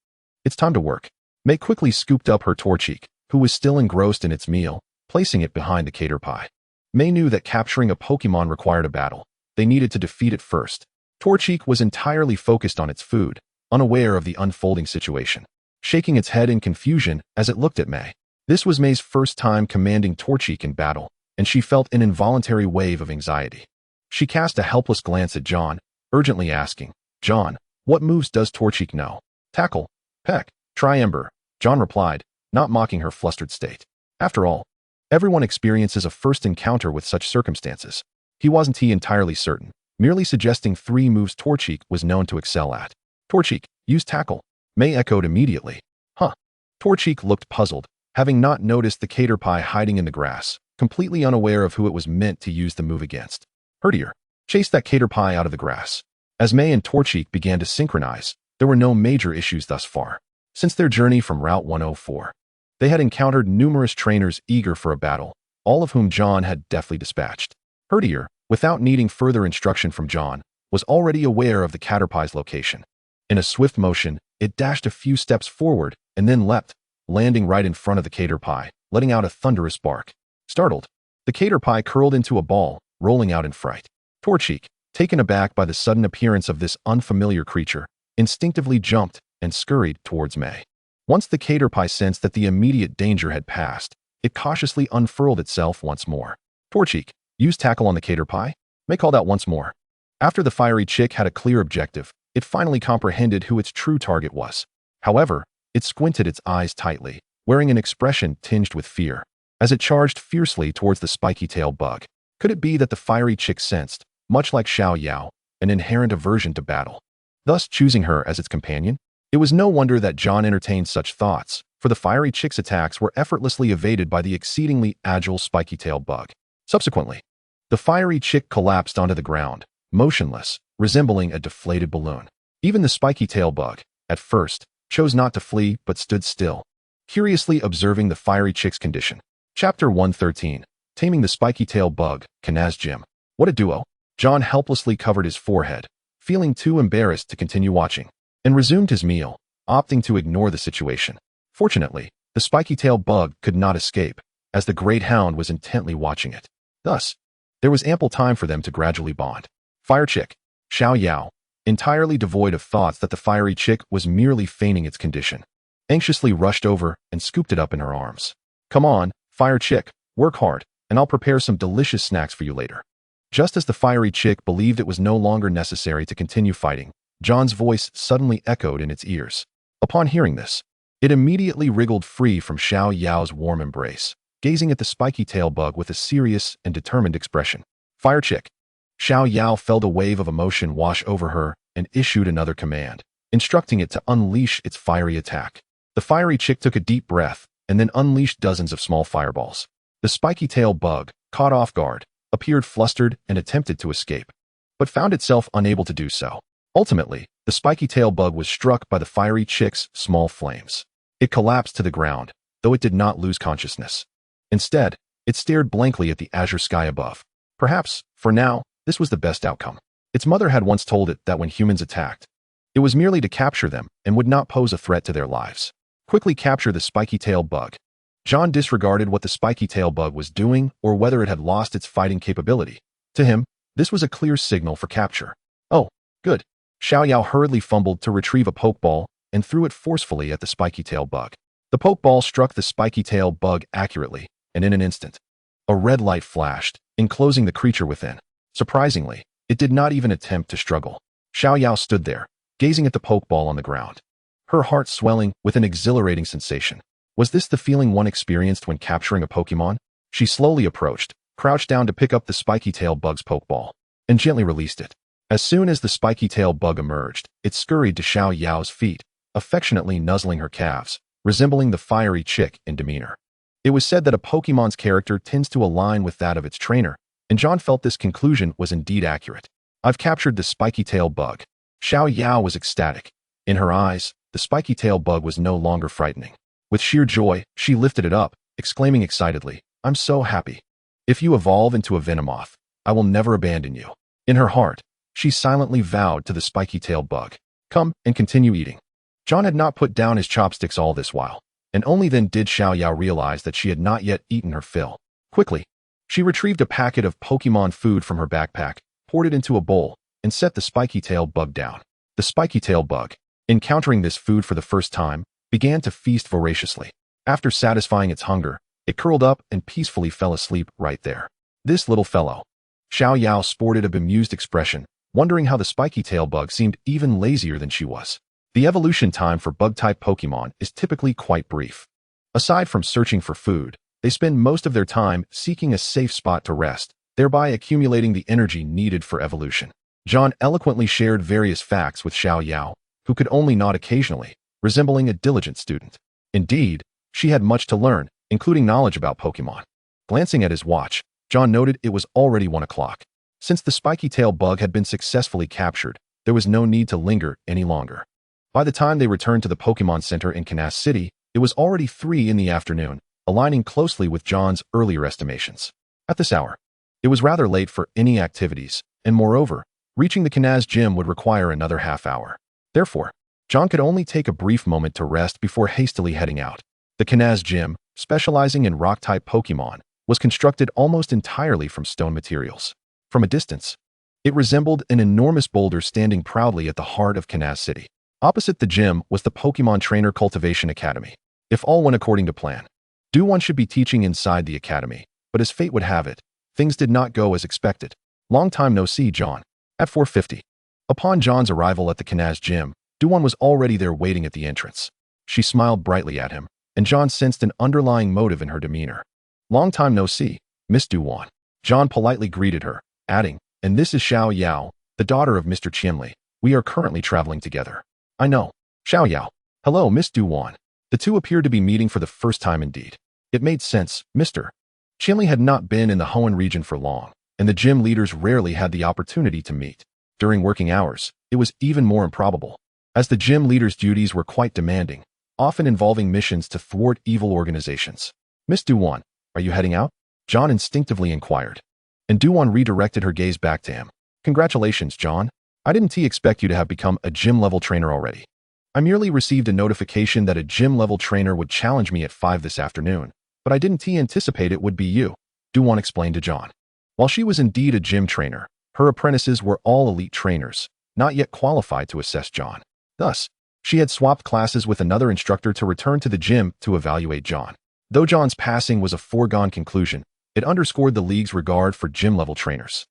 It's time to work. May quickly scooped up her Torchic, who was still engrossed in its meal, placing it behind the Caterpie. May knew that capturing a Pokémon required a battle. They needed to defeat it first. Torchic was entirely focused on its food, unaware of the unfolding situation, shaking its head in confusion as it looked at May. This was May's first time commanding Torchic in battle, and she felt an involuntary wave of anxiety. She cast a helpless glance at John, urgently asking, "John, what moves does Torchic know?" "Tackle, Peck, Tri-Ember," John replied, not mocking her flustered state. After all, everyone experiences a first encounter with such circumstances. Wasn't he entirely certain, merely suggesting 3 moves Torchic was known to excel at. "Torchic, use Tackle," May echoed immediately. "Huh." Torchic looked puzzled, having not noticed the Caterpie hiding in the grass, completely unaware of who it was meant to use the move against. "Herdier, chase that Caterpie out of the grass." As May and Torchic began to synchronize, there were no major issues thus far. Since their journey from Route 104, they had encountered numerous trainers eager for a battle, all of whom John had deftly dispatched. Herdier, without needing further instruction from John, was already aware of the Caterpie's location. In a swift motion, it dashed a few steps forward and then leapt, landing right in front of the Caterpie, letting out a thunderous bark. Startled, the Caterpie curled into a ball, rolling out in fright. Torchic, taken aback by the sudden appearance of this unfamiliar creature, instinctively jumped and scurried towards May. Once the Caterpie sensed that the immediate danger had passed, it cautiously unfurled itself once more. "Torchic, use Tackle on the Caterpie," May called out once more. After the fiery chick had a clear objective, it finally comprehended who its true target was. However, it squinted its eyes tightly, wearing an expression tinged with fear, as it charged fiercely towards the spiky-tailed bug. Could it be that the fiery chick sensed, much like Xiao Yao, an inherent aversion to battle, thus choosing her as its companion? It was no wonder that John entertained such thoughts, for the fiery chick's attacks were effortlessly evaded by the exceedingly agile spiky-tailed bug. Subsequently, the fiery chick collapsed onto the ground, motionless, resembling a deflated balloon. Even the spiky-tailed bug, at first, chose not to flee but stood still, curiously observing the fiery chick's condition. Chapter 113, Taming the Spiky-Tailed Bug, Kanaz Gym. What a duo. John helplessly covered his forehead, feeling too embarrassed to continue watching, and resumed his meal, opting to ignore the situation. Fortunately, the spiky-tailed bug could not escape, as the great hound was intently watching it. Thus, there was ample time for them to gradually bond. Fire Chick, Xiao Yao, entirely devoid of thoughts that the fiery chick was merely feigning its condition, anxiously rushed over and scooped it up in her arms. "Come on, Fire Chick, work hard, and I'll prepare some delicious snacks for you later." Just as the fiery chick believed it was no longer necessary to continue fighting, John's voice suddenly echoed in its ears. Upon hearing this, it immediately wriggled free from Xiao Yao's warm embrace, gazing at the spiky-tailed bug with a serious and determined expression. "Fire Chick." Xiao Yao felt a wave of emotion wash over her and issued another command, instructing it to unleash its fiery attack. The fiery chick took a deep breath and then unleashed dozens of small fireballs. The spiky-tailed bug, caught off guard, appeared flustered and attempted to escape, but found itself unable to do so. Ultimately, the spiky-tailed bug was struck by the fiery chick's small flames. It collapsed to the ground, though it did not lose consciousness. Instead, it stared blankly at the azure sky above. Perhaps, for now, this was the best outcome. Its mother had once told it that when humans attacked, it was merely to capture them and would not pose a threat to their lives. Quickly capture the spiky-tailed bug. John disregarded what the spiky-tailed bug was doing or whether it had lost its fighting capability. To him, this was a clear signal for capture. "Oh, good." Xiao Yao hurriedly fumbled to retrieve a pokeball and threw it forcefully at the spiky-tailed bug. The pokeball struck the spiky-tailed bug accurately, and in an instant, a red light flashed, enclosing the creature within. Surprisingly, it did not even attempt to struggle. Xiao Yao stood there, gazing at the pokeball on the ground, her heart swelling with an exhilarating sensation. Was this the feeling one experienced when capturing a Pokémon? She slowly approached, crouched down to pick up the spiky-tailed bug's pokeball, and gently released it. As soon as the spiky-tailed bug emerged, it scurried to Xiao Yao's feet, affectionately nuzzling her calves, resembling the fiery chick in demeanor. It was said that a Pokémon's character tends to align with that of its trainer, and John felt this conclusion was indeed accurate. "I've captured the spiky-tailed bug," Xiao Yao was ecstatic. In her eyes, the spiky tail bug was no longer frightening. With sheer joy, she lifted it up, exclaiming excitedly, "I'm so happy. If you evolve into a Venomoth, I will never abandon you." In her heart, she silently vowed to the spiky tail bug, "Come and continue eating." John had not put down his chopsticks all this while, and only then did Xiao Yao realize that she had not yet eaten her fill. Quickly, she retrieved a packet of Pokémon food from her backpack, poured it into a bowl, and set the spiky tail bug down. The spiky tail bug, encountering this food for the first time, began to feast voraciously. After satisfying its hunger, it curled up and peacefully fell asleep right there. This little fellow. Xiao Yao sported a bemused expression, wondering how the spiky tail bug seemed even lazier than she was. The evolution time for bug-type Pokémon is typically quite brief. Aside from searching for food, they spend most of their time seeking a safe spot to rest, thereby accumulating the energy needed for evolution. John eloquently shared various facts with Xiao Yao, who could only nod occasionally, resembling a diligent student. Indeed, she had much to learn, including knowledge about Pokémon. Glancing at his watch, John noted it was already 1 o'clock. Since the spiky tail bug had been successfully captured, there was no need to linger any longer. By the time they returned to the Pokémon Center in Canas City, it was already 3 in the afternoon, aligning closely with John's earlier estimations. At this hour, it was rather late for any activities, and moreover, reaching the Canas gym would require another half hour. Therefore, John could only take a brief moment to rest before hastily heading out. The Canas gym, specializing in rock-type Pokémon, was constructed almost entirely from stone materials. From a distance, it resembled an enormous boulder standing proudly at the heart of Canas City. Opposite the gym was the Pokémon Trainer Cultivation Academy. If all went according to plan, Do-won should be teaching inside the academy, but as fate would have it, things did not go as expected. Long time no see, John. At 4:50. Upon John's arrival at the Canas gym, Do-won was already there waiting at the entrance. She smiled brightly at him, and John sensed an underlying motive in her demeanor. "Long time no see, Miss Do-won." John politely greeted her, adding, "And this is Xiao Yao, the daughter of Mr. Qianli. We are currently traveling together." "I know." Xiao Yao. "Hello, Miss Do-won." The two appeared to be meeting for the first time indeed. It made sense. Mr. Qianli had not been in the Hoenn region for long, and the gym leaders rarely had the opportunity to meet. During working hours, it was even more improbable, as the gym leaders' duties were quite demanding, often involving missions to thwart evil organizations. "Miss Do-won, are you heading out?" John instinctively inquired, and Do-won redirected her gaze back to him. "Congratulations, John. I didn't expect you to have become a gym-level trainer already. I merely received a notification that a gym-level trainer would challenge me at 5 this afternoon, but I didn't anticipate it would be you," Do-won explained to John. While she was indeed a gym trainer, her apprentices were all elite trainers, not yet qualified to assess John. Thus, she had swapped classes with another instructor to return to the gym to evaluate John. Though John's passing was a foregone conclusion, it underscored the league's regard for gym-level trainers.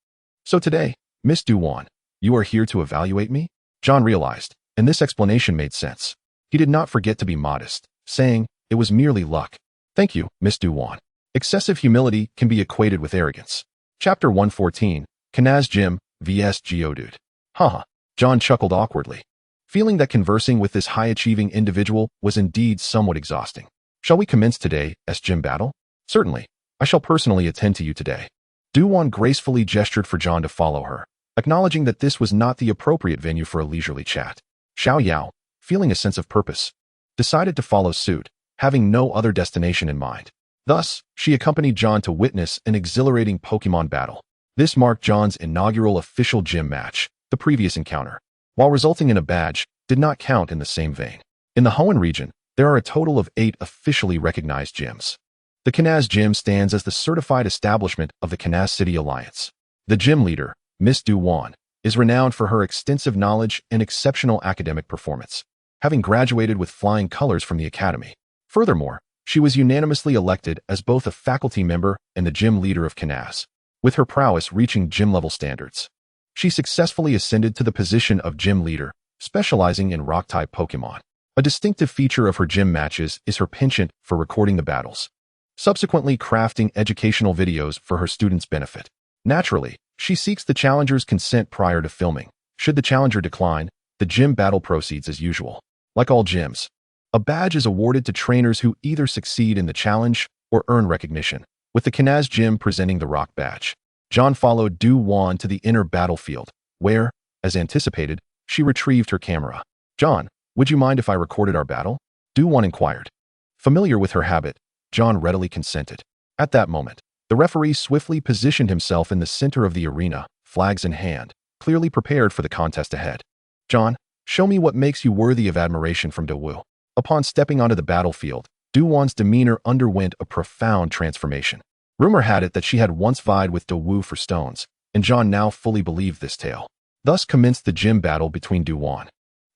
"So today, Miss Do-won, you are here to evaluate me?" John realized, and this explanation made sense. He did not forget to be modest, saying, "It was merely luck." "Thank you, Miss Do-won." Excessive humility can be equated with arrogance. Chapter 114, Canas Gym vs Geodude. Haha. John chuckled awkwardly, feeling that conversing with this high-achieving individual was indeed somewhat exhausting. "Shall we commence today as gym battle?" "Certainly. I shall personally attend to you today." Do-won gracefully gestured for John to follow her, acknowledging that this was not the appropriate venue for a leisurely chat. Xiao Yao, feeling a sense of purpose, decided to follow suit, having no other destination in mind. Thus, she accompanied John to witness an exhilarating Pokémon battle. This marked John's inaugural official gym match. The previous encounter, while resulting in a badge, did not count in the same vein. In the Hoenn region, there are a total of 8 officially recognized gyms. The Canas gym stands as the certified establishment of the Canas City Alliance. The gym leader, Miss Do-won, is renowned for her extensive knowledge and exceptional academic performance, having graduated with flying colors from the academy. Furthermore, she was unanimously elected as both a faculty member and the gym leader of Canas, with her prowess reaching gym-level standards. She successfully ascended to the position of gym leader, specializing in rock-type Pokémon. A distinctive feature of her gym matches is her penchant for recording the battles, subsequently crafting educational videos for her students' benefit. Naturally, she seeks the challenger's consent prior to filming. Should the challenger decline, the gym battle proceeds as usual. Like all gyms, a badge is awarded to trainers who either succeed in the challenge or earn recognition, with the Canas gym presenting the rock badge. John followed Do-won to the inner battlefield, where, as anticipated, She retrieved her camera. John, would you mind if I recorded our battle? Do-won inquired. Familiar with her habit, John readily consented. At that moment, the referee swiftly positioned himself in the center of the arena, flags in hand, clearly prepared for the contest ahead. John, show me what makes you worthy of admiration from Do-woo. Upon stepping onto the battlefield, Do-won's demeanor underwent a profound transformation. Rumor had it that she had once vied with Do-woo for stones, and John now fully believed this tale. Thus commenced the gym battle between Do-won,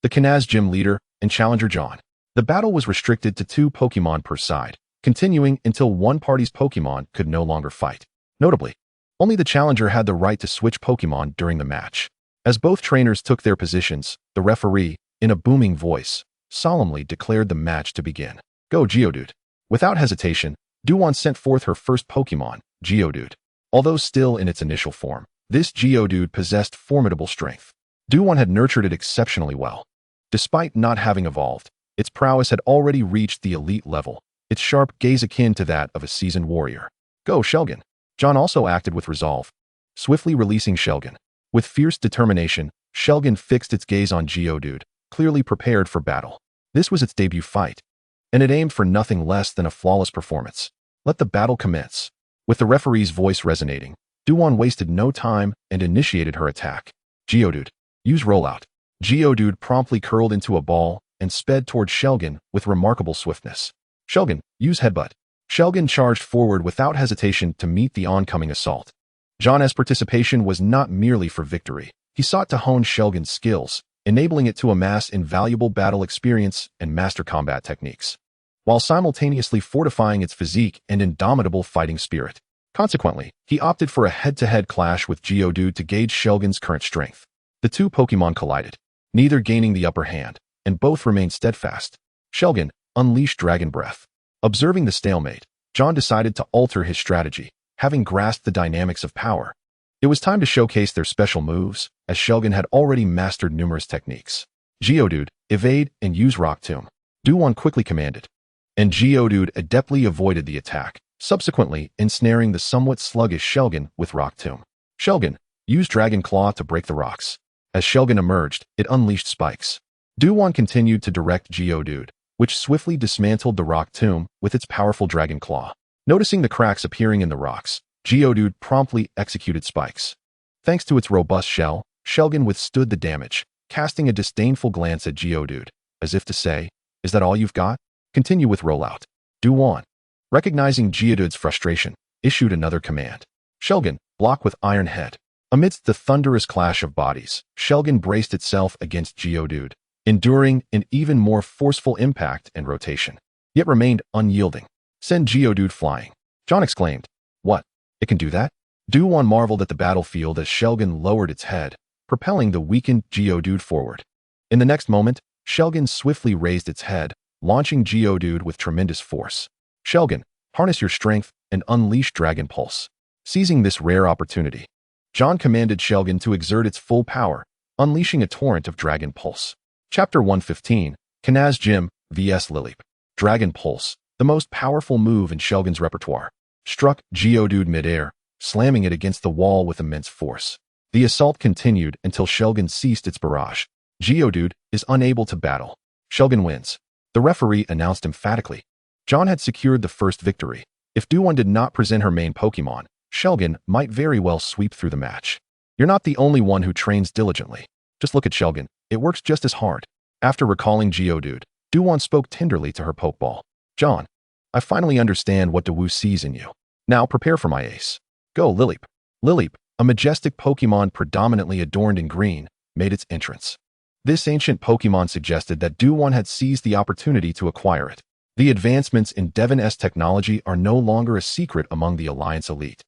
the Kanaz gym leader, and challenger John. The battle was restricted to 2 Pokémon per side, continuing until one party's Pokémon could no longer fight. Notably, only the challenger had the right to switch Pokémon during the match. As both trainers took their positions, the referee, in a booming voice, solemnly declared the match to begin. Go Geodude. Without hesitation, Do-won sent forth her first Pokémon, Geodude. Although still in its initial form, this Geodude possessed formidable strength. Do-won had nurtured it exceptionally well. Despite not having evolved, its prowess had already reached the elite level, its sharp gaze akin to that of a seasoned warrior. Go Shelgon. John also acted with resolve, swiftly releasing Shelgon. With fierce determination, Shelgon fixed its gaze on Geodude, clearly prepared for battle. This was its debut fight, and it aimed for nothing less than a flawless performance. Let the battle commence. With the referee's voice resonating, Do-won wasted no time and initiated her attack. Geodude, use rollout. Geodude promptly curled into a ball and sped toward Shelgon with remarkable swiftness. Shelgon, use headbutt. Shelgon charged forward without hesitation to meet the oncoming assault. John's participation was not merely for victory. He sought to hone Shelgon's skills, enabling it to amass invaluable battle experience and master combat techniques, while simultaneously fortifying its physique and indomitable fighting spirit. Consequently, he opted for a head-to-head clash with Geodude to gauge Shelgon's current strength. The 2 Pokémon collided, neither gaining the upper hand, and both remained steadfast. Shelgon unleashed Dragon Breath. Observing the stalemate, John decided to alter his strategy, having grasped the dynamics of power. It was time to showcase their special moves, as Shelgon had already mastered numerous techniques. Geodude, evade and use Rock Tomb. Do-won quickly commanded, and Geodude adeptly avoided the attack, subsequently ensnaring the somewhat sluggish Shelgon with Rock Tomb. Shelgon, use Dragon Claw to break the rocks. As Shelgon emerged, it unleashed spikes. Do-won continued to direct Geodude, which swiftly dismantled the Rock Tomb with its powerful Dragon Claw. Noticing the cracks appearing in the rocks, Geodude promptly executed spikes. Thanks to its robust shell, Shelgon withstood the damage, casting a disdainful glance at Geodude, as if to say, "Is that all you've got? Continue with rollout." Do-won, recognizing Geodude's frustration, issued another command. Shelgon, block with Iron Head. Amidst the thunderous clash of bodies, Shelgon braced itself against Geodude, enduring an even more forceful impact and rotation, yet remained unyielding. Send Geodude flying. John exclaimed. What? It can do that? Do-won marveled at the battlefield as Shelgon lowered its head, propelling the weakened Geodude forward. In the next moment, Shelgon swiftly raised its head, launching Geodude with tremendous force. Shelgon, harness your strength and unleash Dragon Pulse. Seizing this rare opportunity, John commanded Shelgon to exert its full power, unleashing a torrent of Dragon Pulse. Chapter 115, Kanaz Gym vs Lileep. Dragon Pulse, the most powerful move in Shelgon's repertoire, struck Geodude midair, slamming it against the wall with immense force. The assault continued until Shelgon ceased its barrage. Geodude is unable to battle. Shelgon wins. The referee announced emphatically. John had secured the first victory. If Do-won did not present her main Pokémon, Shelgon might very well sweep through the match. You're not the only one who trains diligently. Just look at Shelgon. It works just as hard. After recalling Geodude, Do-won spoke tenderly to her Pokeball. John, I finally understand what Do-woo sees in you. Now prepare for my ace. Go, Lileep. Lileep, a majestic Pokémon predominantly adorned in green, made its entrance. This ancient Pokémon suggested that Do-won had seized the opportunity to acquire it. The advancements in Devon-S technology are no longer a secret among the Alliance elite,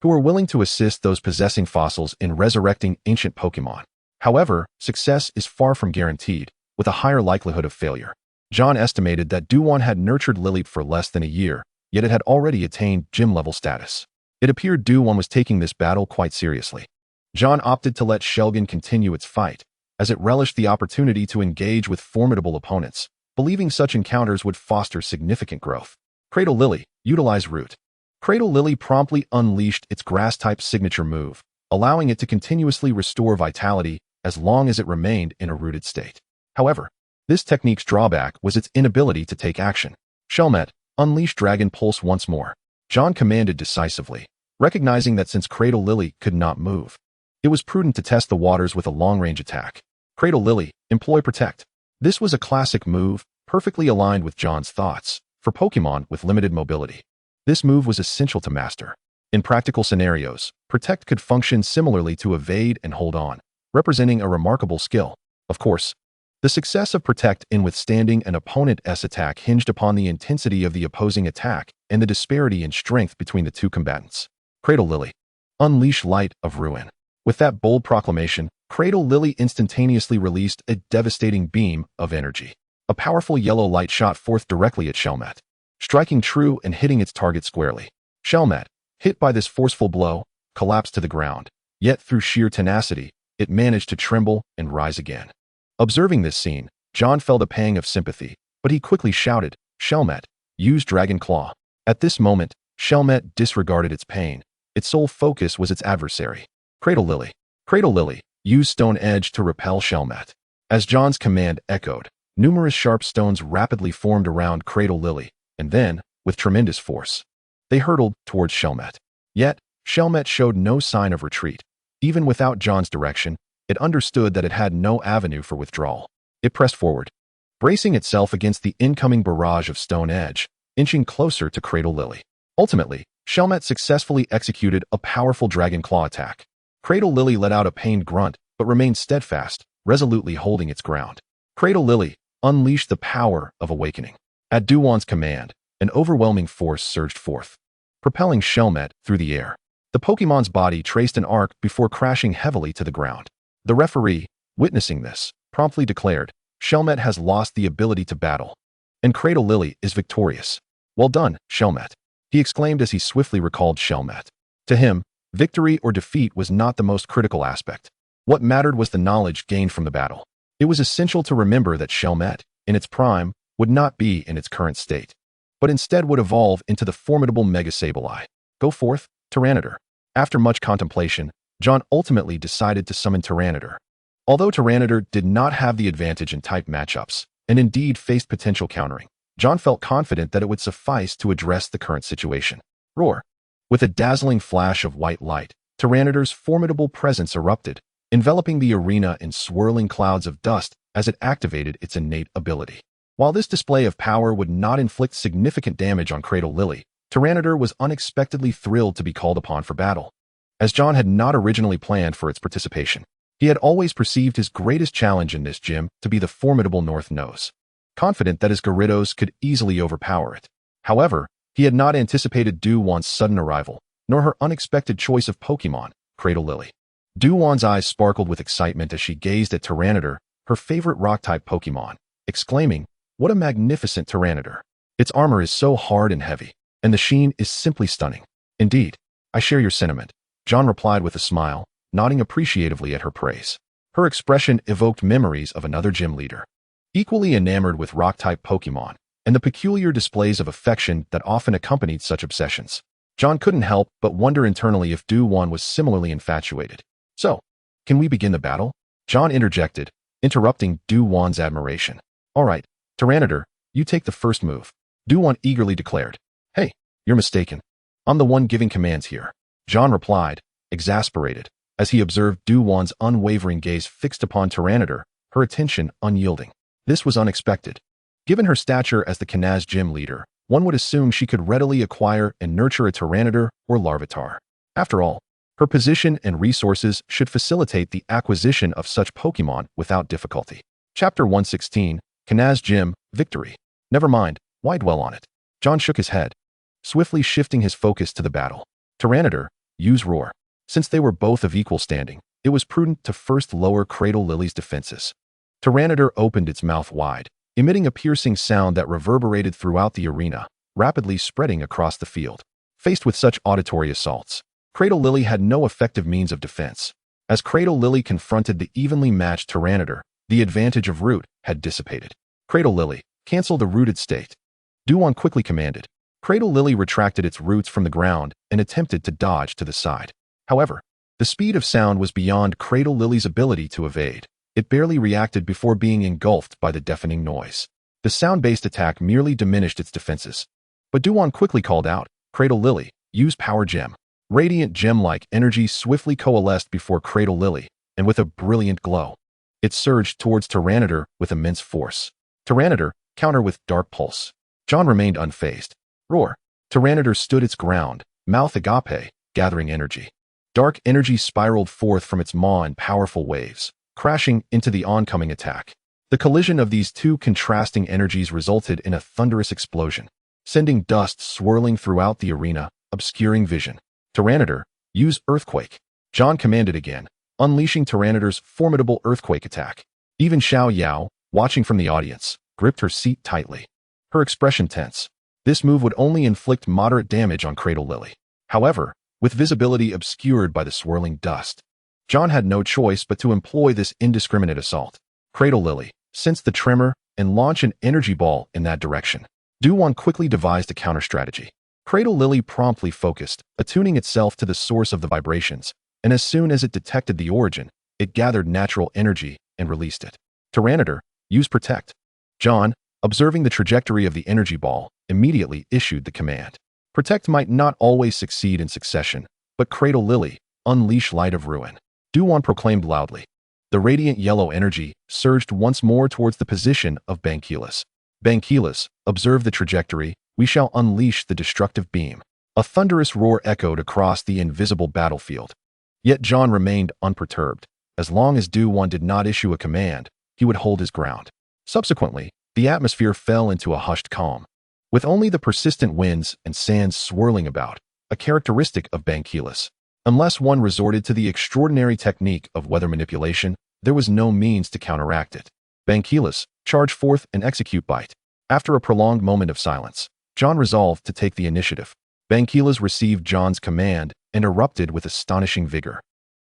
who are willing to assist those possessing fossils in resurrecting ancient Pokémon. However, success is far from guaranteed, with a higher likelihood of failure. John estimated that Do-won had nurtured Lileep for less than a year, yet it had already attained gym-level status. It appeared Do-won was taking this battle quite seriously. John opted to let Shelgon continue its fight, as it relished the opportunity to engage with formidable opponents, believing such encounters would foster significant growth. Cradle Lily, utilize Root. Cradle Lily promptly unleashed its grass-type signature move, allowing it to continuously restore vitality as long as it remained in a rooted state. However, this technique's drawback was its inability to take action. Shelmet, unleash Dragon Pulse once more. John commanded decisively, recognizing that since Cradle Lily could not move, it was prudent to test the waters with a long-range attack. Cradle Lily, employ Protect. This was a classic move, perfectly aligned with John's thoughts, for Pokémon with limited mobility. This move was essential to master. In practical scenarios, Protect could function similarly to Evade and Hold On, representing a remarkable skill. Of course, the success of Protect in withstanding an opponent's attack hinged upon the intensity of the opposing attack and the disparity in strength between the two combatants. Cradle Lily, unleash Light of Ruin. With that bold proclamation, Cradle Lily instantaneously released a devastating beam of energy. A powerful yellow light shot forth directly at Shelmet, striking true and hitting its target squarely. Shelmet, hit by this forceful blow, collapsed to the ground, yet through sheer tenacity, it managed to tremble and rise again. Observing this scene, John felt a pang of sympathy, but he quickly shouted, Shelmet, use Dragon Claw. At this moment, Shelmet disregarded its pain. Its sole focus was its adversary. Cradle Lily, use Stone Edge to repel Shelmet. As John's command echoed, numerous sharp stones rapidly formed around Cradle Lily, and then, with tremendous force, they hurtled towards Shelmet. Yet, Shelmet showed no sign of retreat. Even without John's direction, it understood that it had no avenue for withdrawal. It pressed forward, bracing itself against the incoming barrage of Stone Edge, inching closer to Cradle Lily. Ultimately, Shelmet successfully executed a powerful Dragon Claw attack. Cradle Lily let out a pained grunt, but remained steadfast, resolutely holding its ground. Cradle Lily unleashed the power of awakening. At Duwan's command, an overwhelming force surged forth, propelling Shelmet through the air. The Pokémon's body traced an arc before crashing heavily to the ground. The referee, witnessing this, promptly declared, Shelmet has lost the ability to battle, and Cradle Lily is victorious. Well done, Shelmet, he exclaimed as he swiftly recalled Shelmet. To him, victory or defeat was not the most critical aspect. What mattered was the knowledge gained from the battle. It was essential to remember that Shelmet, in its prime, would not be in its current state, but instead would evolve into the formidable Mega Sableye. Go forth, Tyranitar. After much contemplation, John ultimately decided to summon Tyranitar. Although Tyranitar did not have the advantage in type matchups, and indeed faced potential countering, John felt confident that it would suffice to address the current situation. Roar! With a dazzling flash of white light, Tyranitar's formidable presence erupted, enveloping the arena in swirling clouds of dust as it activated its innate ability. While this display of power would not inflict significant damage on Cradle Lily, Tyranitar was unexpectedly thrilled to be called upon for battle, as John had not originally planned for its participation. He had always perceived his greatest challenge in this gym to be the formidable North Nose, confident that his Gyarados could easily overpower it. However, he had not anticipated Duwan's sudden arrival, nor her unexpected choice of Pokémon, Cradle Lily. Duwan's eyes sparkled with excitement as she gazed at Tyranitar, her favorite rock-type Pokémon, exclaiming, "What a magnificent Tyranitar! Its armor is so hard and heavy, and the sheen is simply stunning." "Indeed, I share your sentiment," John replied with a smile, nodding appreciatively at her praise. Her expression evoked memories of another gym leader, equally enamored with rock-type Pokémon, and the peculiar displays of affection that often accompanied such obsessions. John couldn't help but wonder internally if Duwan was similarly infatuated. "So, can we begin the battle?" John interjected, interrupting Duwan's admiration. "All right, Tyranitar, you take the first move," Duwan eagerly declared. "Hey, you're mistaken. I'm the one giving commands here," John replied, exasperated, as he observed Duwan's unwavering gaze fixed upon Tyranitar, her attention unyielding. This was unexpected. Given her stature as the Kanaz gym leader, one would assume she could readily acquire and nurture a Tyranitar or Larvitar. After all, her position and resources should facilitate the acquisition of such Pokémon without difficulty. Chapter 116, Kanaz Gym, Victory. Never mind, why dwell on it? John shook his head, swiftly shifting his focus to the battle. Tyranitar, use Roar. Since they were both of equal standing, it was prudent to first lower Cradle Lily's defenses. Tyranitar opened its mouth wide, emitting a piercing sound that reverberated throughout the arena, rapidly spreading across the field. Faced with such auditory assaults, Cradle Lily had no effective means of defense. As Cradle Lily confronted the evenly matched Tyranitar, the advantage of root had dissipated. Cradle Lily, cancel the rooted state, Duwan quickly commanded. Cradle Lily retracted its roots from the ground and attempted to dodge to the side. However, The speed of sound was beyond Cradle Lily's ability to evade. It barely reacted before being engulfed by the deafening noise. The sound-based attack merely diminished its defenses. But Duan quickly called out, "Cradle Lily, use Power Gem." Radiant gem-like energy swiftly coalesced before Cradle Lily, and with a brilliant glow, it surged towards Tyranitar with immense force. Tyranitar, counter with Dark Pulse. John remained unfazed. Roar. Tyranitar stood its ground, mouth agape, gathering energy. Dark energy spiraled forth from its maw in powerful waves, crashing into the oncoming attack. The collision of these two contrasting energies resulted in a thunderous explosion, sending dust swirling throughout the arena, obscuring vision. Tyranitar, use Earthquake. John commanded again, unleashing Tyranitar's formidable Earthquake attack. Even Xiao Yao, watching from the audience, gripped her seat tightly. Her expression tense. This move would only inflict moderate damage on Cradle Lily. However, with visibility obscured by the swirling dust, John had no choice but to employ this indiscriminate assault. Cradle Lily, sense the tremor, and launch an energy ball in that direction. Duan quickly devised a counter-strategy. Cradle Lily promptly focused, attuning itself to the source of the vibrations, and as soon as it detected the origin, it gathered natural energy and released it. Tyranitar, use Protect. John, observing the trajectory of the energy ball, immediately issued the command. Protect might not always succeed in succession, but Cradle Lily, unleash Light of Ruin. Duan proclaimed loudly. The radiant yellow energy surged once more towards the position of Banquilus. Banquilus, observe the trajectory, we shall unleash the destructive beam. A thunderous roar echoed across the invisible battlefield. Yet John remained unperturbed. As long as Duan did not issue a command, he would hold his ground. Subsequently, the atmosphere fell into a hushed calm, with only the persistent winds and sands swirling about, a characteristic of Banquilus. Unless one resorted to the extraordinary technique of weather manipulation, there was no means to counteract it. Banquilus, charge forth and execute Bite. After a prolonged moment of silence, John resolved to take the initiative. Banquilus received John's command and erupted with astonishing vigor,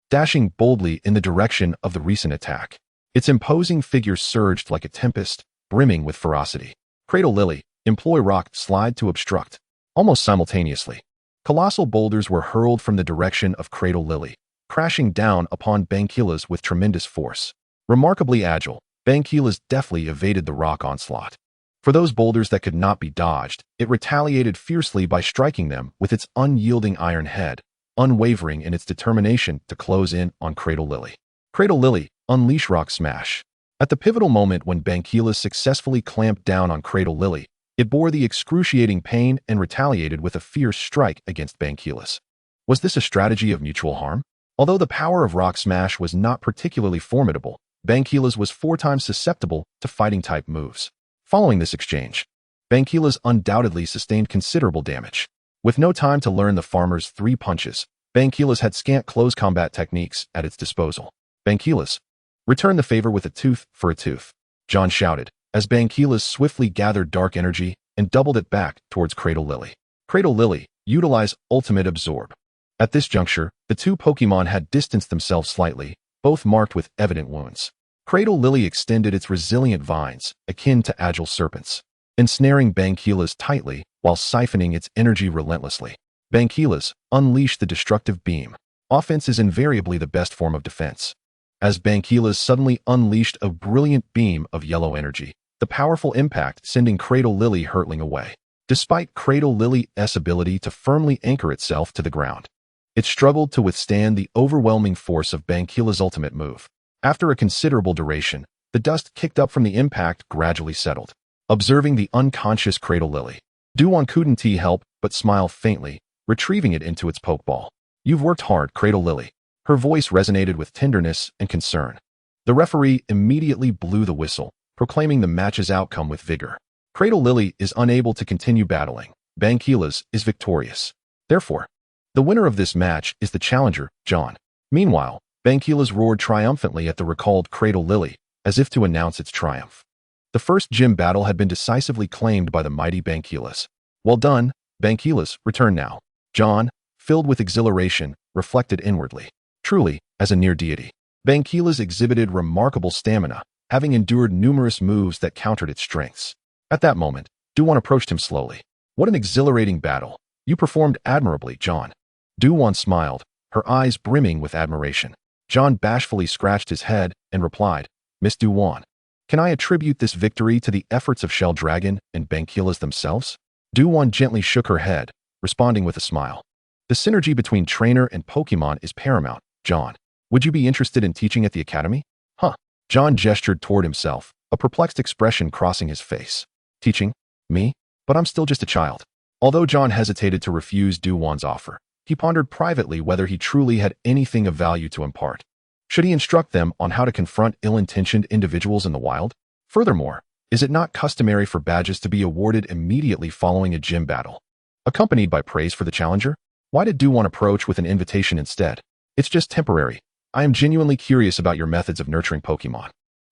dashing boldly in the direction of the recent attack. Its imposing figure surged like a tempest, brimming with ferocity. Cradle Lily, employ Rock Slide to obstruct. Almost simultaneously, colossal boulders were hurled from the direction of Cradle Lily, crashing down upon Banquilus with tremendous force. Remarkably agile, Banquilus deftly evaded the rock onslaught. For those boulders that could not be dodged, it retaliated fiercely by striking them with its unyielding iron head, unwavering in its determination to close in on Cradle Lily. Cradle Lily, unleash Rock Smash. At the pivotal moment when Banquilus successfully clamped down on Cradle Lily, it bore the excruciating pain and retaliated with a fierce strike against Banquilus. Was this a strategy of mutual harm? Although the power of Rock Smash was not particularly formidable, Banquilus was 4 times susceptible to fighting-type moves. Following this exchange, Banquilus undoubtedly sustained considerable damage. With no time to learn the farmer's 3 punches, Banquilus had scant close combat techniques at its disposal. Banquilus, return the favor with a tooth for a tooth, John shouted, as Banquilus swiftly gathered dark energy and doubled it back towards Cradle Lily. Cradle Lily, utilize Ultimate Absorb. At this juncture, the 2 Pokémon had distanced themselves slightly, both marked with evident wounds. Cradle Lily extended its resilient vines, akin to agile serpents, ensnaring Banquilus tightly while siphoning its energy relentlessly. Banquilus, unleash the destructive beam. Offense is invariably the best form of defense. As Banquilus suddenly unleashed a brilliant beam of yellow energy, the powerful impact sending Cradle Lily hurtling away. Despite Cradle Lily's ability to firmly anchor itself to the ground, it struggled to withstand the overwhelming force of Banquilus' ultimate move. After a considerable duration, the dust kicked up from the impact gradually settled. Observing the unconscious Cradle Lily, Duan couldn't help but smile faintly, retrieving it into its pokeball. You've worked hard, Cradle Lily. Her voice resonated with tenderness and concern. The referee immediately blew the whistle, proclaiming the match's outcome with vigor. Cradle Lily is unable to continue battling. Banquilus is victorious. Therefore, the winner of this match is the challenger, John. Meanwhile, Banquilus roared triumphantly at the recalled Cradle Lily, as if to announce its triumph. The first gym battle had been decisively claimed by the mighty Banquilus. Well done, Banquilus, return now. John, filled with exhilaration, reflected inwardly. Truly, as a near deity, Banquilus exhibited remarkable stamina, having endured numerous moves that countered its strengths. At that moment, Duan approached him slowly. What an exhilarating battle. You performed admirably, John. Duan smiled, her eyes brimming with admiration. John bashfully scratched his head and replied, "Miss Duwan, can I attribute this victory to the efforts of Shell Dragon and Bankilas themselves?" Duwan gently shook her head, responding with a smile. "The synergy between trainer and Pokémon is paramount, John. Would you be interested in teaching at the academy?" "Huh." John gestured toward himself, a perplexed expression crossing his face. "Teaching? Me? But I'm still just a child." Although John hesitated to refuse Duwan's offer, he pondered privately whether he truly had anything of value to impart. Should he instruct them on how to confront ill-intentioned individuals in the wild? Furthermore, is it not customary for badges to be awarded immediately following a gym battle, accompanied by praise for the challenger? Why did Duwan approach with an invitation instead? "It's just temporary. I am genuinely curious about your methods of nurturing Pokémon."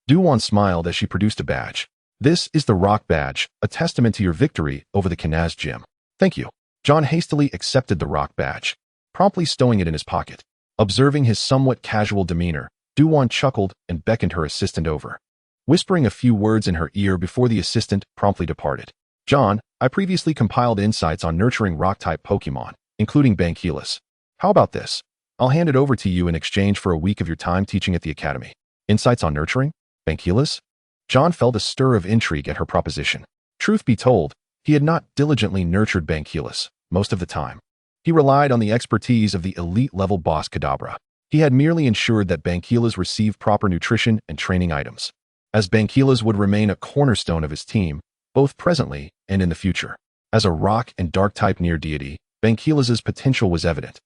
Duwan smiled as she produced a badge. "This is the Rock Badge, a testament to your victory over the Kanaz gym." "Thank you." John hastily accepted the Rock Badge, promptly stowing it in his pocket. Observing his somewhat casual demeanor, Duwan chuckled and beckoned her assistant over, whispering a few words in her ear before the assistant promptly departed. "John, I previously compiled insights on nurturing rock-type Pokémon, including Bankilas. How about this? I'll hand it over to you in exchange for a week of your time teaching at the academy." "Insights on nurturing? Bankilas?" John felt a stir of intrigue at her proposition. Truth be told, he had not diligently nurtured Bankilas most of the time. He relied on the expertise of the elite-level boss Kadabra. He had merely ensured that Bankilas received proper nutrition and training items, as Bankilas would remain a cornerstone of his team, both presently and in the future. As a rock and dark-type near-deity, Bankilas' potential was evident.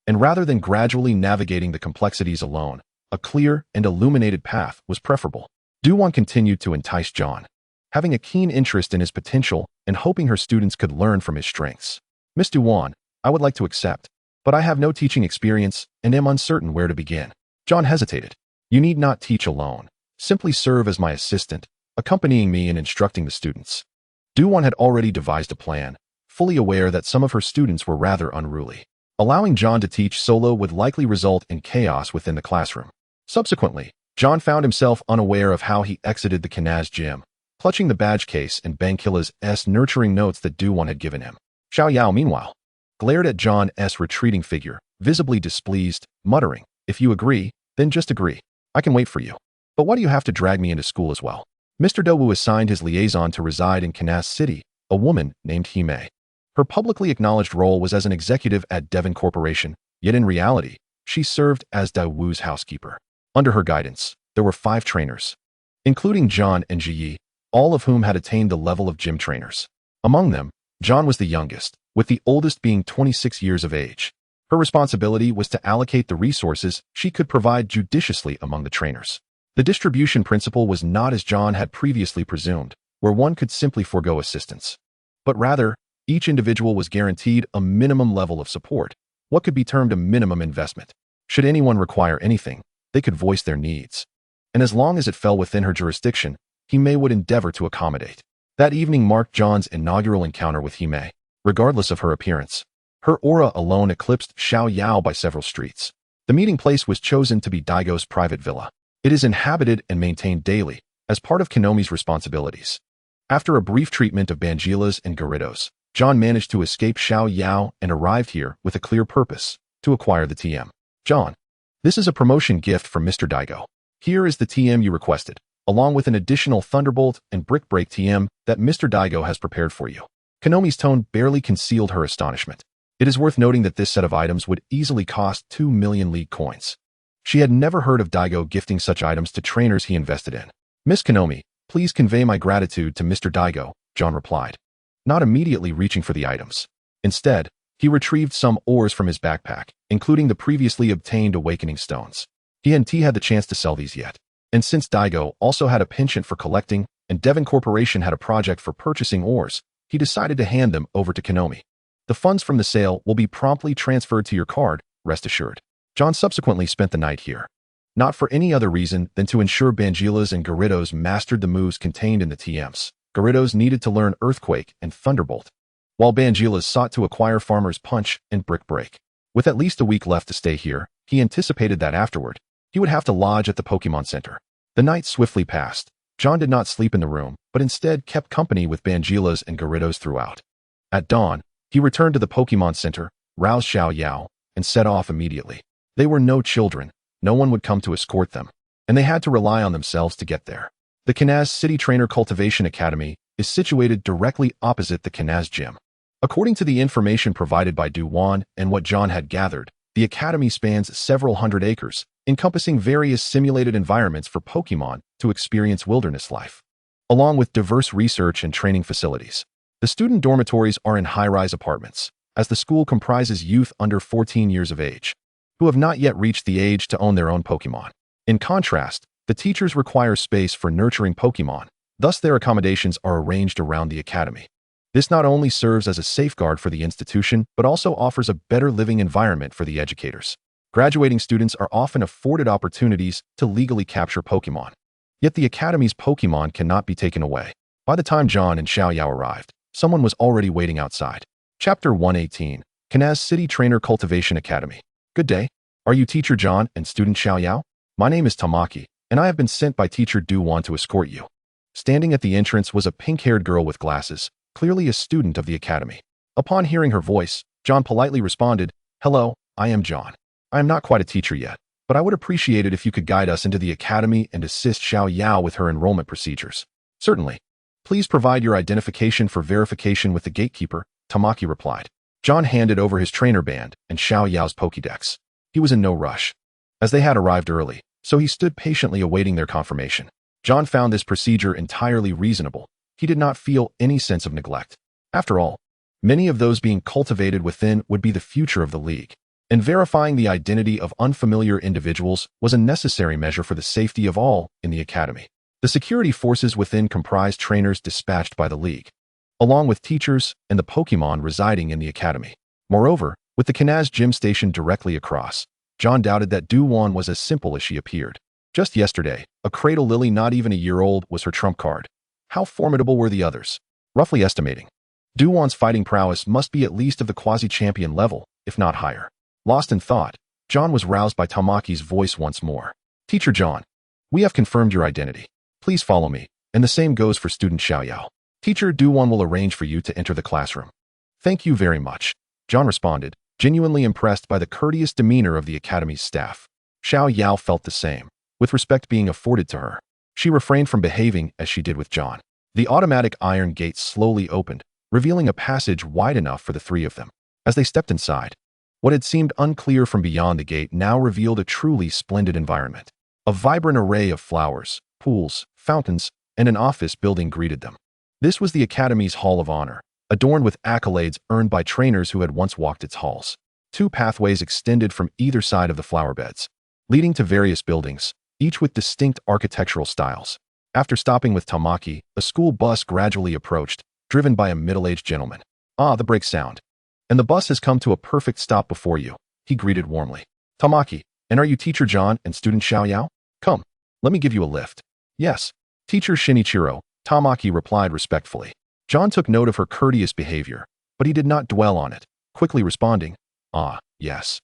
And rather than gradually navigating the complexities alone, a clear and illuminated path was preferable. Duwan continued to entice John, having a keen interest in his potential and hoping her students could learn from his strengths. "Miss Duwan, I would like to accept, but I have no teaching experience and am uncertain where to begin." John hesitated. "You need not teach alone. Simply serve as my assistant, accompanying me and instructing the students." Duwan had already devised a plan, fully aware that some of her students were rather unruly. Allowing John to teach solo would likely result in chaos within the classroom. Subsequently, John found himself unaware of how he exited the Kanaz gym, clutching the badge case and Bankilas' nurturing notes that Duwan had given him. Xiao Yao, meanwhile, glared at John's retreating figure, visibly displeased, muttering, "If you agree, then just agree. I can wait for you. But why do you have to drag me into school as well?" Mr. Dowu assigned his liaison to reside in Kanaz City, a woman named Hime. Her publicly acknowledged role was as an executive at Devon Corporation, yet in reality, she served as Dawu's housekeeper. Under her guidance, there were 5 trainers, including John and Ji, all of whom had attained the level of gym trainers. Among them, John was the youngest, with the oldest being 26 years of age. Her responsibility was to allocate the resources she could provide judiciously among the trainers. The distribution principle was not as John had previously presumed, where one could simply forego assistance. But rather, each individual was guaranteed a minimum level of support, what could be termed a minimum investment. Should anyone require anything, they could voice their needs. And as long as it fell within her jurisdiction, Hime would endeavor to accommodate. That evening marked John's inaugural encounter with Hime. Regardless of her appearance, her aura alone eclipsed Xiao Yao by several streets. The meeting place was chosen to be Daigo's private villa. It is inhabited and maintained daily, as part of Konomi's responsibilities. After a brief treatment of Bangilas and Gyarados, John managed to escape Xiao Yao and arrived here with a clear purpose, to acquire the TM. "John, this is a promotion gift from Mr. Daigo. Here is the TM you requested, along with an additional Thunderbolt and Brick Break TM that Mr. Daigo has prepared for you." Konomi's tone barely concealed her astonishment. It is worth noting that this set of items would easily cost 2 million league coins. She had never heard of Daigo gifting such items to trainers he invested in. "Miss Konomi, please convey my gratitude to Mr. Daigo," John replied, not immediately reaching for the items. Instead, he retrieved some ores from his backpack, including the previously obtained awakening stones. He hadn't had the chance to sell these yet. And since Daigo also had a penchant for collecting, and Devon Corporation had a project for purchasing ores, he decided to hand them over to Konomi. "The funds from the sale will be promptly transferred to your card, rest assured." John subsequently spent the night here, not for any other reason than to ensure Bangilas and Gyarados mastered the moves contained in the TMs. Gyarados needed to learn Earthquake and Thunderbolt, while Bangilas sought to acquire Farmer's Punch and Brick Break. With at least a week left to stay here, he anticipated that afterward, he would have to lodge at the Pokémon Center. The night swiftly passed. John did not sleep in the room, but instead kept company with Bangilas and Gyarados throughout. At dawn, he returned to the Pokémon Center, roused Xiao Yao, and set off immediately. They were no children, no one would come to escort them, and they had to rely on themselves to get there. The Kanaz City Trainer Cultivation Academy is situated directly opposite the Kanaz Gym. According to the information provided by Du-Wan and what John had gathered, the academy spans several hundred acres, encompassing various simulated environments for Pokémon to experience wilderness life, along with diverse research and training facilities. The student dormitories are in high-rise apartments, as the school comprises youth under 14 years of age, who have not yet reached the age to own their own Pokémon. In contrast, the teachers require space for nurturing Pokémon, thus their accommodations are arranged around the academy. This not only serves as a safeguard for the institution, but also offers a better living environment for the educators. Graduating students are often afforded opportunities to legally capture Pokémon. Yet the academy's Pokémon cannot be taken away. By the time John and Xiaoyao arrived, someone was already waiting outside. Chapter 118, Kanaz City Trainer Cultivation Academy. Good day. Are you Teacher John and student Xiaoyao? My name is Tamaki, and I have been sent by Teacher Du-Wan to escort you. Standing at the entrance was a pink-haired girl with glasses, clearly a student of the academy. Upon hearing her voice, John politely responded, "Hello, I am John. I am not quite a teacher yet, but I would appreciate it if you could guide us into the academy and assist Xiaoyao with her enrollment procedures." "Certainly. Please provide your identification for verification with the gatekeeper," Tamaki replied. John handed over his trainer band and Xiaoyao's Pokédex. He was in no rush, as they had arrived early, so he stood patiently awaiting their confirmation. John found this procedure entirely reasonable. He did not feel any sense of neglect. After all, many of those being cultivated within would be the future of the league, and verifying the identity of unfamiliar individuals was a necessary measure for the safety of all in the academy. The security forces within comprised trainers dispatched by the league, along with teachers and the Pokémon residing in the academy. Moreover, with the Kanaz gym station directly across, John doubted that Du-Wan was as simple as she appeared. Just yesterday, a Cradle Lily not even a year old was her trump card. How formidable were the others? Roughly estimating, Du-Wan's fighting prowess must be at least of the quasi-champion level, if not higher. Lost in thought, John was roused by Tamaki's voice once more. "Teacher John, we have confirmed your identity. Please follow me, and the same goes for student Xiaoyao. Teacher Du-Wan will arrange for you to enter the classroom." "Thank you very much," John responded, genuinely impressed by the courteous demeanor of the academy's staff. Xiaoyao felt the same, with respect being afforded to her. She refrained from behaving as she did with John. The automatic iron gate slowly opened, revealing a passage wide enough for the three of them. As they stepped inside, what had seemed unclear from beyond the gate now revealed a truly splendid environment. A vibrant array of flowers, pools, fountains, and an office building greeted them. This was the Academy's Hall of Honor, adorned with accolades earned by trainers who had once walked its halls. Two pathways extended from either side of the flower beds, leading to various buildings, each with distinct architectural styles. After stopping with Tamaki, a school bus gradually approached, driven by a middle-aged gentleman. "Ah, the brake sound. And the bus has come to a perfect stop before you," he greeted warmly. "Tamaki, and are you Teacher John and student Xiaoyao? Come, let me give you a lift." "Yes, Teacher Shinichiro," Tamaki replied respectfully. John took note of her courteous behavior, but he did not dwell on it, quickly responding, "Ah, yes."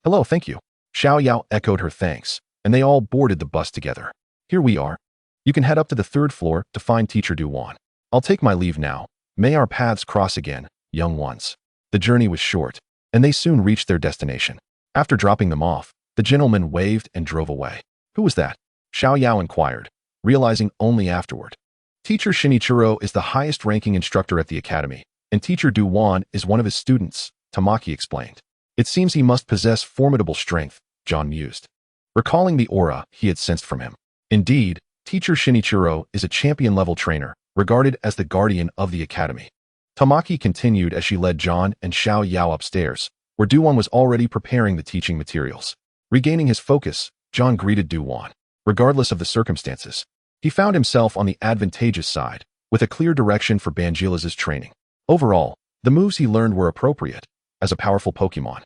"Hello, thank you." Xiaoyao echoed her thanks, and they all boarded the bus together. "Here we are. You can head up to the third floor to find Teacher Du-Wan. I'll take my leave now. May our paths cross again, young ones." The journey was short, and they soon reached their destination. After dropping them off, the gentleman waved and drove away. "Who was that?" Xiaoyao inquired, realizing only afterward. "Teacher Shinichiro is the highest-ranking instructor at the academy, and Teacher Du-Wan is one of his students," Tamaki explained. "It seems he must possess formidable strength," John mused, recalling the aura he had sensed from him. Indeed, Teacher Shinichiro is a champion-level trainer, regarded as the guardian of the academy. Tamaki continued as she led John and Xiaoyao upstairs, where Du-Wan was already preparing the teaching materials. Regaining his focus, John greeted Du-Wan. Regardless of the circumstances, he found himself on the advantageous side, with a clear direction for Bangilas's training. Overall, the moves he learned were appropriate. As a powerful Pokémon,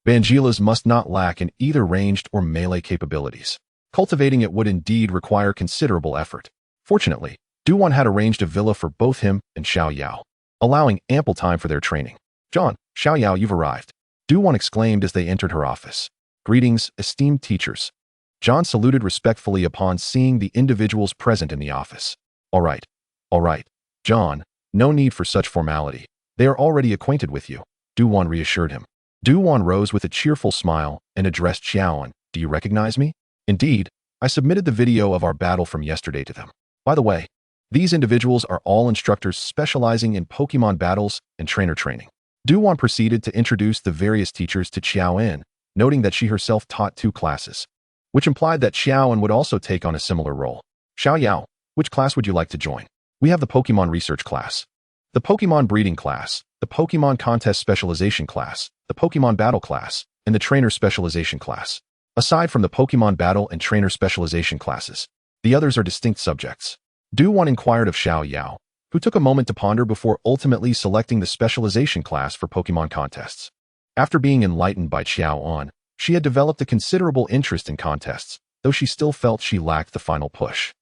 Bangilas must not lack in either ranged or melee capabilities. Cultivating it would indeed require considerable effort. Fortunately, Du-Wan had arranged a villa for both him and Xiaoyao, allowing ample time for their training. "John, Xiaoyao, you've arrived," Du-Wan exclaimed as they entered her office. "Greetings, esteemed teachers." John saluted respectfully upon seeing the individuals present in the office. All right, John, no need for such formality. They are already acquainted with you," Du-Wan reassured him. Du-Wan rose with a cheerful smile and addressed Xiaoan. Do you recognize me? Indeed, I submitted the video of our battle from yesterday to them. By the way, these individuals are all instructors specializing in Pokemon battles and trainer training. Du-Wan proceeded to introduce the various teachers to Xiaoan, noting that she herself taught 2 classes, which implied that Xiaoan would also take on a similar role. Xiao Yao, which class would you like to join? We have the Pokemon Research class, the Pokemon Breeding class, the Pokemon Contest Specialization class, the Pokemon Battle class, and the Trainer Specialization class. Aside from the Pokemon Battle and Trainer Specialization classes, the others are distinct subjects. Du-Wan inquired of Xiao Yao, who took a moment to ponder before ultimately selecting the specialization class for Pokemon contests. After being enlightened by Xiaoan, she had developed a considerable interest in contests, though she still felt she lacked the final push.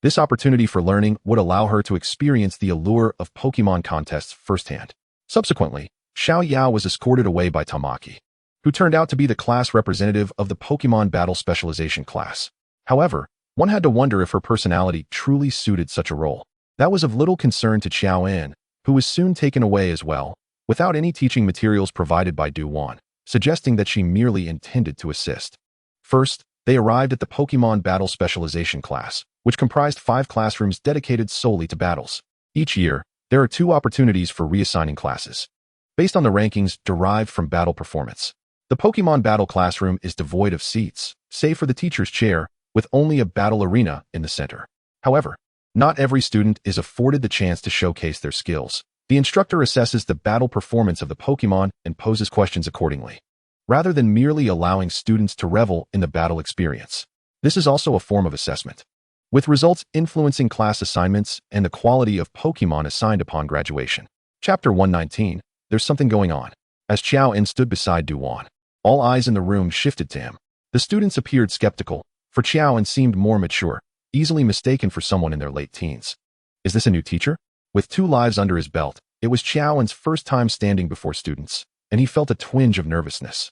This opportunity for learning would allow her to experience the allure of Pokemon contests firsthand. Subsequently, Xiao Yao was escorted away by Tamaki, who turned out to be the class representative of the Pokemon Battle Specialization class. However, one had to wonder if her personality truly suited such a role. That was of little concern to Xiaoan, who was soon taken away as well, without any teaching materials provided by Du-Wan, suggesting that she merely intended to assist. First, they arrived at the Pokemon Battle Specialization class, which comprised 5 classrooms dedicated solely to battles. Each year, there are 2 opportunities for reassigning classes, based on the rankings derived from battle performance. The Pokemon Battle classroom is devoid of seats, save for the teacher's chair, with only a battle arena in the center. However, not every student is afforded the chance to showcase their skills. The instructor assesses the battle performance of the Pokemon and poses questions accordingly, rather than merely allowing students to revel in the battle experience. This is also a form of assessment, with results influencing class assignments and the quality of Pokemon assigned upon graduation. Chapter 119, There's Something Going On. As Xiaoan stood beside Du-Wan, all eyes in the room shifted to him. The students appeared skeptical, for Xiaoan seemed more mature, easily mistaken for someone in their late teens. Is this a new teacher? With 2 lives under his belt, it was Xiaoan's first time standing before students, and he felt a twinge of nervousness.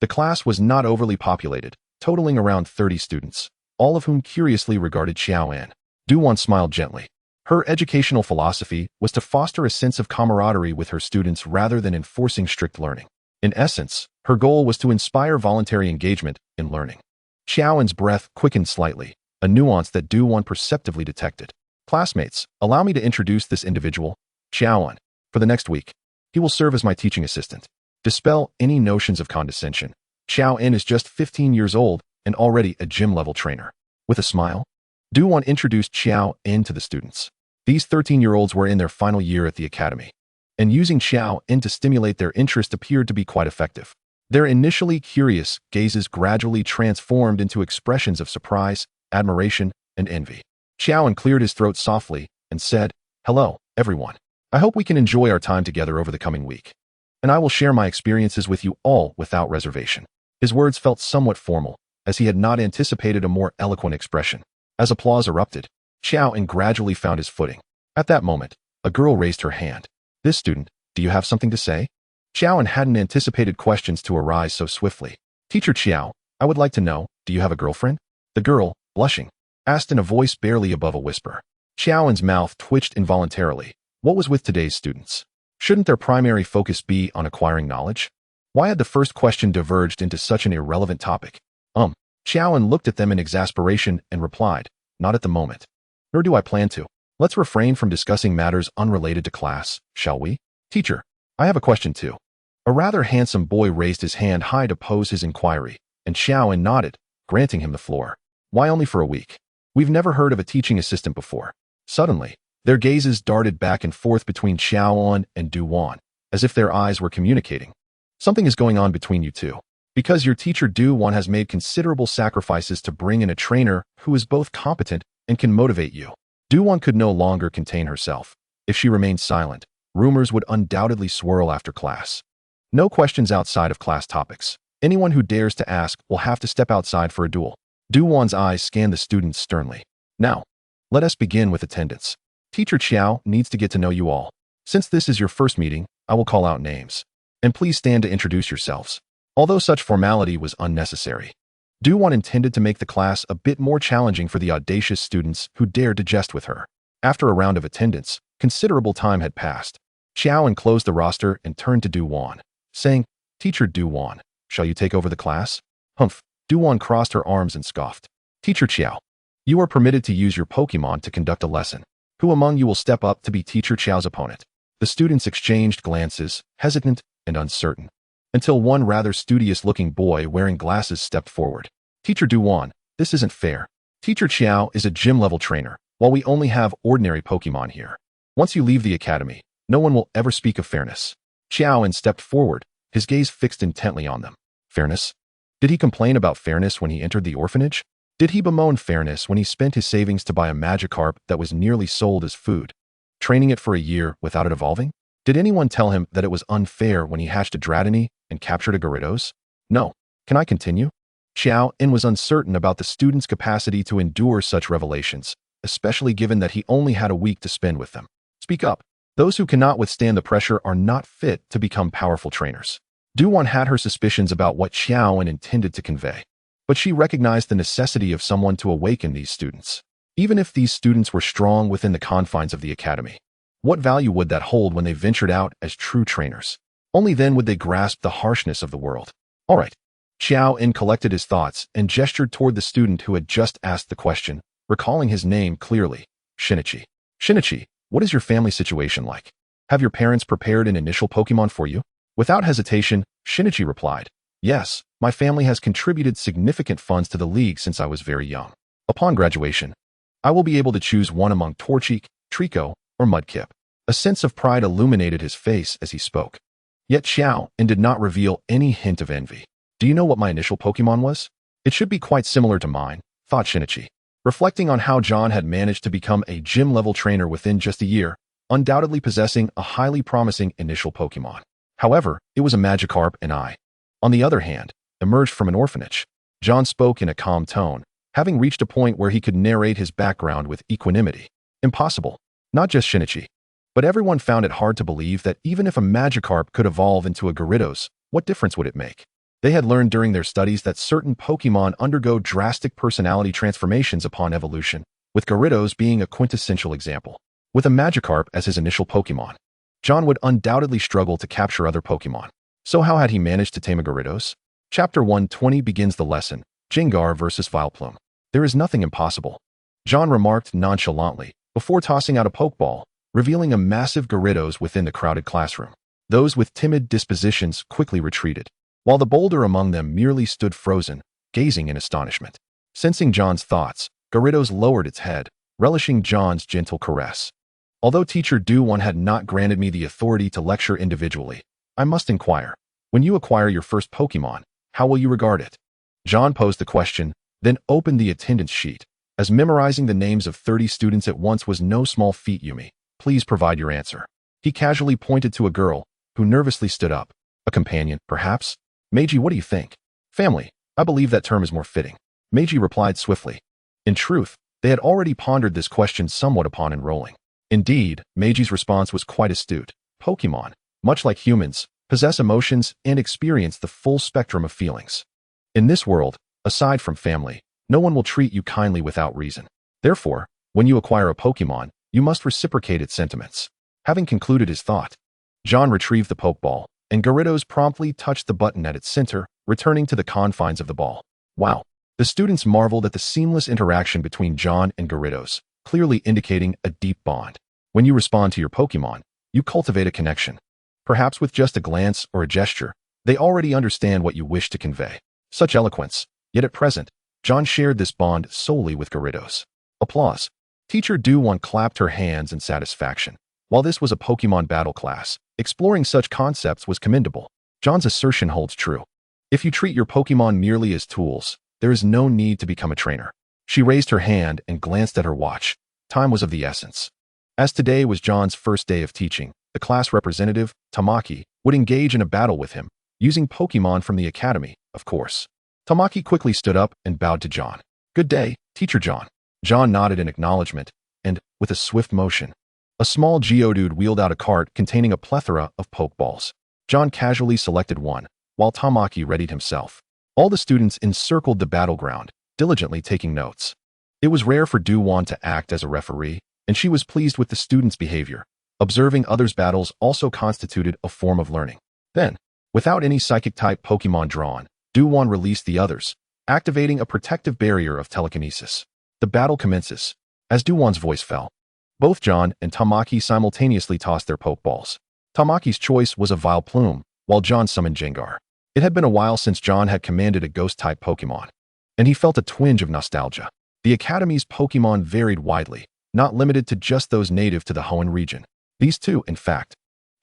The class was not overly populated, totaling around 30 students, all of whom curiously regarded Xiaoan. Du-Wan smiled gently. Her educational philosophy was to foster a sense of camaraderie with her students rather than enforcing strict learning. In essence, her goal was to inspire voluntary engagement in learning. Xiaoan's breath quickened slightly, a nuance that Du-Wan perceptively detected. Classmates, allow me to introduce this individual, Xiaoan. For the next week, he will serve as my teaching assistant. Dispel any notions of condescension. Xiaoan is just 15 years old and already a gym-level trainer. With a smile, Du-Wan introduced Xiaoan to the students. These 13-year-olds were in their final year at the academy, and using Xiaoan to stimulate their interest appeared to be quite effective. Their initially curious gazes gradually transformed into expressions of surprise, admiration, and envy. Xiaoan cleared his throat softly and said, "Hello, everyone. I hope we can enjoy our time together over the coming week, and I will share my experiences with you all without reservation." His words felt somewhat formal, as he had not anticipated a more eloquent expression. As applause erupted, Xiaoan gradually found his footing. At that moment, a girl raised her hand. "This student, do you have something to say?" Xiaoan hadn't anticipated questions to arise so swiftly. "Teacher Xiao, I would like to know, do you have a girlfriend?" The girl, blushing, asked in a voice barely above a whisper. Xiaoan's mouth twitched involuntarily. What was with today's students? Shouldn't their primary focus be on acquiring knowledge? Why had the first question diverged into such an irrelevant topic? Xiaoan looked at them in exasperation and replied, "Not at the moment. Nor do I plan to. Let's refrain from discussing matters unrelated to class, shall we?" "Teacher, I have a question too." A rather handsome boy raised his hand high to pose his inquiry, and Xiaoan nodded, granting him the floor. "Why only for a week? We've never heard of a teaching assistant before." Suddenly, their gazes darted back and forth between Xiaoan and Du-Wan, as if their eyes were communicating. "Something is going on between you two. Because your teacher Du-Wan has made considerable sacrifices to bring in a trainer who is both competent and can motivate you." Du-Wan could no longer contain herself. If she remained silent, rumors would undoubtedly swirl after class. No questions outside of class topics. Anyone who dares to ask will have to step outside for a duel. Du-Wan's eyes scanned the students sternly. "Now, let us begin with attendance. Teacher Qiao needs to get to know you all. Since this is your first meeting, I will call out names. And please stand to introduce yourselves." Although such formality was unnecessary, Du-Wan intended to make the class a bit more challenging for the audacious students who dared to jest with her. After a round of attendance, considerable time had passed. Xiaoan closed the roster and turned to Du-Wan, saying, Teacher Du-Wan, shall you take over the class? Humph. Du-Wan crossed her arms and scoffed. Teacher Qiao, you are permitted to use your Pokémon to conduct a lesson. Who among you will step up to be Teacher Qiao's opponent? The students exchanged glances, hesitant and uncertain, until one rather studious-looking boy wearing glasses stepped forward. Teacher Du-Wan, this isn't fair. Teacher Qiao is a gym-level trainer, while we only have ordinary Pokémon here. Once you leave the academy, no one will ever speak of fairness. Qiao stepped forward, his gaze fixed intently on them. Fairness? Did he complain about fairness when he entered the orphanage? Did he bemoan fairness when he spent his savings to buy a Magikarp that was nearly sold as food, training it for a year without it evolving? Did anyone tell him that it was unfair when he hatched a Dratini and captured a Gyarados? No. Can I continue? Qiao was uncertain about the student's capacity to endure such revelations, especially given that he only had a week to spend with them. Speak up. Those who cannot withstand the pressure are not fit to become powerful trainers. Du-Wan had her suspicions about what Qiao intended to convey, but she recognized the necessity of someone to awaken these students. Even if these students were strong within the confines of the academy, what value would that hold when they ventured out as true trainers? Only then would they grasp the harshness of the world. All right. Qiao collected his thoughts and gestured toward the student who had just asked the question, recalling his name clearly. Shinichi. Shinichi, what is your family situation like? Have your parents prepared an initial Pokémon for you? Without hesitation, Shinichi replied, yes, my family has contributed significant funds to the league since I was very young. Upon graduation, I will be able to choose one among Torchic, Trico, or Mudkip. A sense of pride illuminated his face as he spoke. Yet Qiao did not reveal any hint of envy. Do you know what my initial Pokémon was? It should be quite similar to mine, thought Shinichi. Reflecting on how John had managed to become a gym-level trainer within just a year, undoubtedly possessing a highly promising initial Pokémon. However, it was a Magikarp and I, on the other hand, emerged from an orphanage. John spoke in a calm tone, having reached a point where he could narrate his background with equanimity. Impossible. Not just Shinichi, but everyone found it hard to believe that even if a Magikarp could evolve into a Gyarados, what difference would it make? They had learned during their studies that certain Pokémon undergo drastic personality transformations upon evolution, with Gyarados being a quintessential example. With a Magikarp as his initial Pokémon, John would undoubtedly struggle to capture other Pokémon. So how had he managed to tame a Gyarados? Chapter 120 begins the lesson, Gengar versus Vileplume. There is nothing impossible, John remarked nonchalantly, before tossing out a Pokeball, revealing a massive Gyarados within the crowded classroom. Those with timid dispositions quickly retreated, while the bolder among them merely stood frozen, gazing in astonishment. Sensing John's thoughts, Gyarados lowered its head, relishing John's gentle caress. Although Teacher Du-Wan had not granted me the authority to lecture individually, I must inquire, when you acquire your first Pokémon, how will you regard it? John posed the question, then opened the attendance sheet, as memorizing the names of 30 students at once was no small feat. Yumi, please provide your answer. He casually pointed to a girl, who nervously stood up. A companion, perhaps? Meiji, what do you think? Family, I believe that term is more fitting. Meiji replied swiftly. In truth, they had already pondered this question somewhat upon enrolling. Indeed, Meiji's response was quite astute. Pokémon, much like humans, possess emotions and experience the full spectrum of feelings. In this world, aside from family, no one will treat you kindly without reason. Therefore, when you acquire a Pokémon, you must reciprocate its sentiments. Having concluded his thought, John retrieved the Pokeball, and Gyarados promptly touched the button at its center, returning to the confines of the ball. Wow! The students marveled at the seamless interaction between John and Gyarados, clearly indicating a deep bond. When you respond to your Pokémon, you cultivate a connection. Perhaps with just a glance or a gesture, they already understand what you wish to convey. Such eloquence, yet at present, John shared this bond solely with Gyarados. Applause. Teacher Du-Wan clapped her hands in satisfaction. While this was a Pokémon battle class, exploring such concepts was commendable. John's assertion holds true. If you treat your Pokémon merely as tools, there is no need to become a trainer. She raised her hand and glanced at her watch. Time was of the essence. As today was John's first day of teaching, the class representative, Tamaki, would engage in a battle with him, using Pokémon from the academy, of course. Tamaki quickly stood up and bowed to John. Good day, Teacher John. John nodded in acknowledgement, and, with a swift motion, a small Geodude wheeled out a cart containing a plethora of Pokeballs. John casually selected one, while Tamaki readied himself. All the students encircled the battleground, diligently taking notes. It was rare for Du-Wan to act as a referee, and she was pleased with the students' behavior. Observing others' battles also constituted a form of learning. Then, Without any psychic-type Pokémon drawn, Du-Wan released the others, activating a protective barrier of telekinesis. The battle commences. As Du-Wan's voice fell, both John and Tamaki simultaneously tossed their Pokeballs. Tamaki's choice was a Vileplume, while John summoned Gengar. It had been a while since John had commanded a Ghost-type Pokémon, and he felt a twinge of nostalgia. The Academy's Pokémon varied widely, not limited to just those native to the Hoenn region. These two, in fact,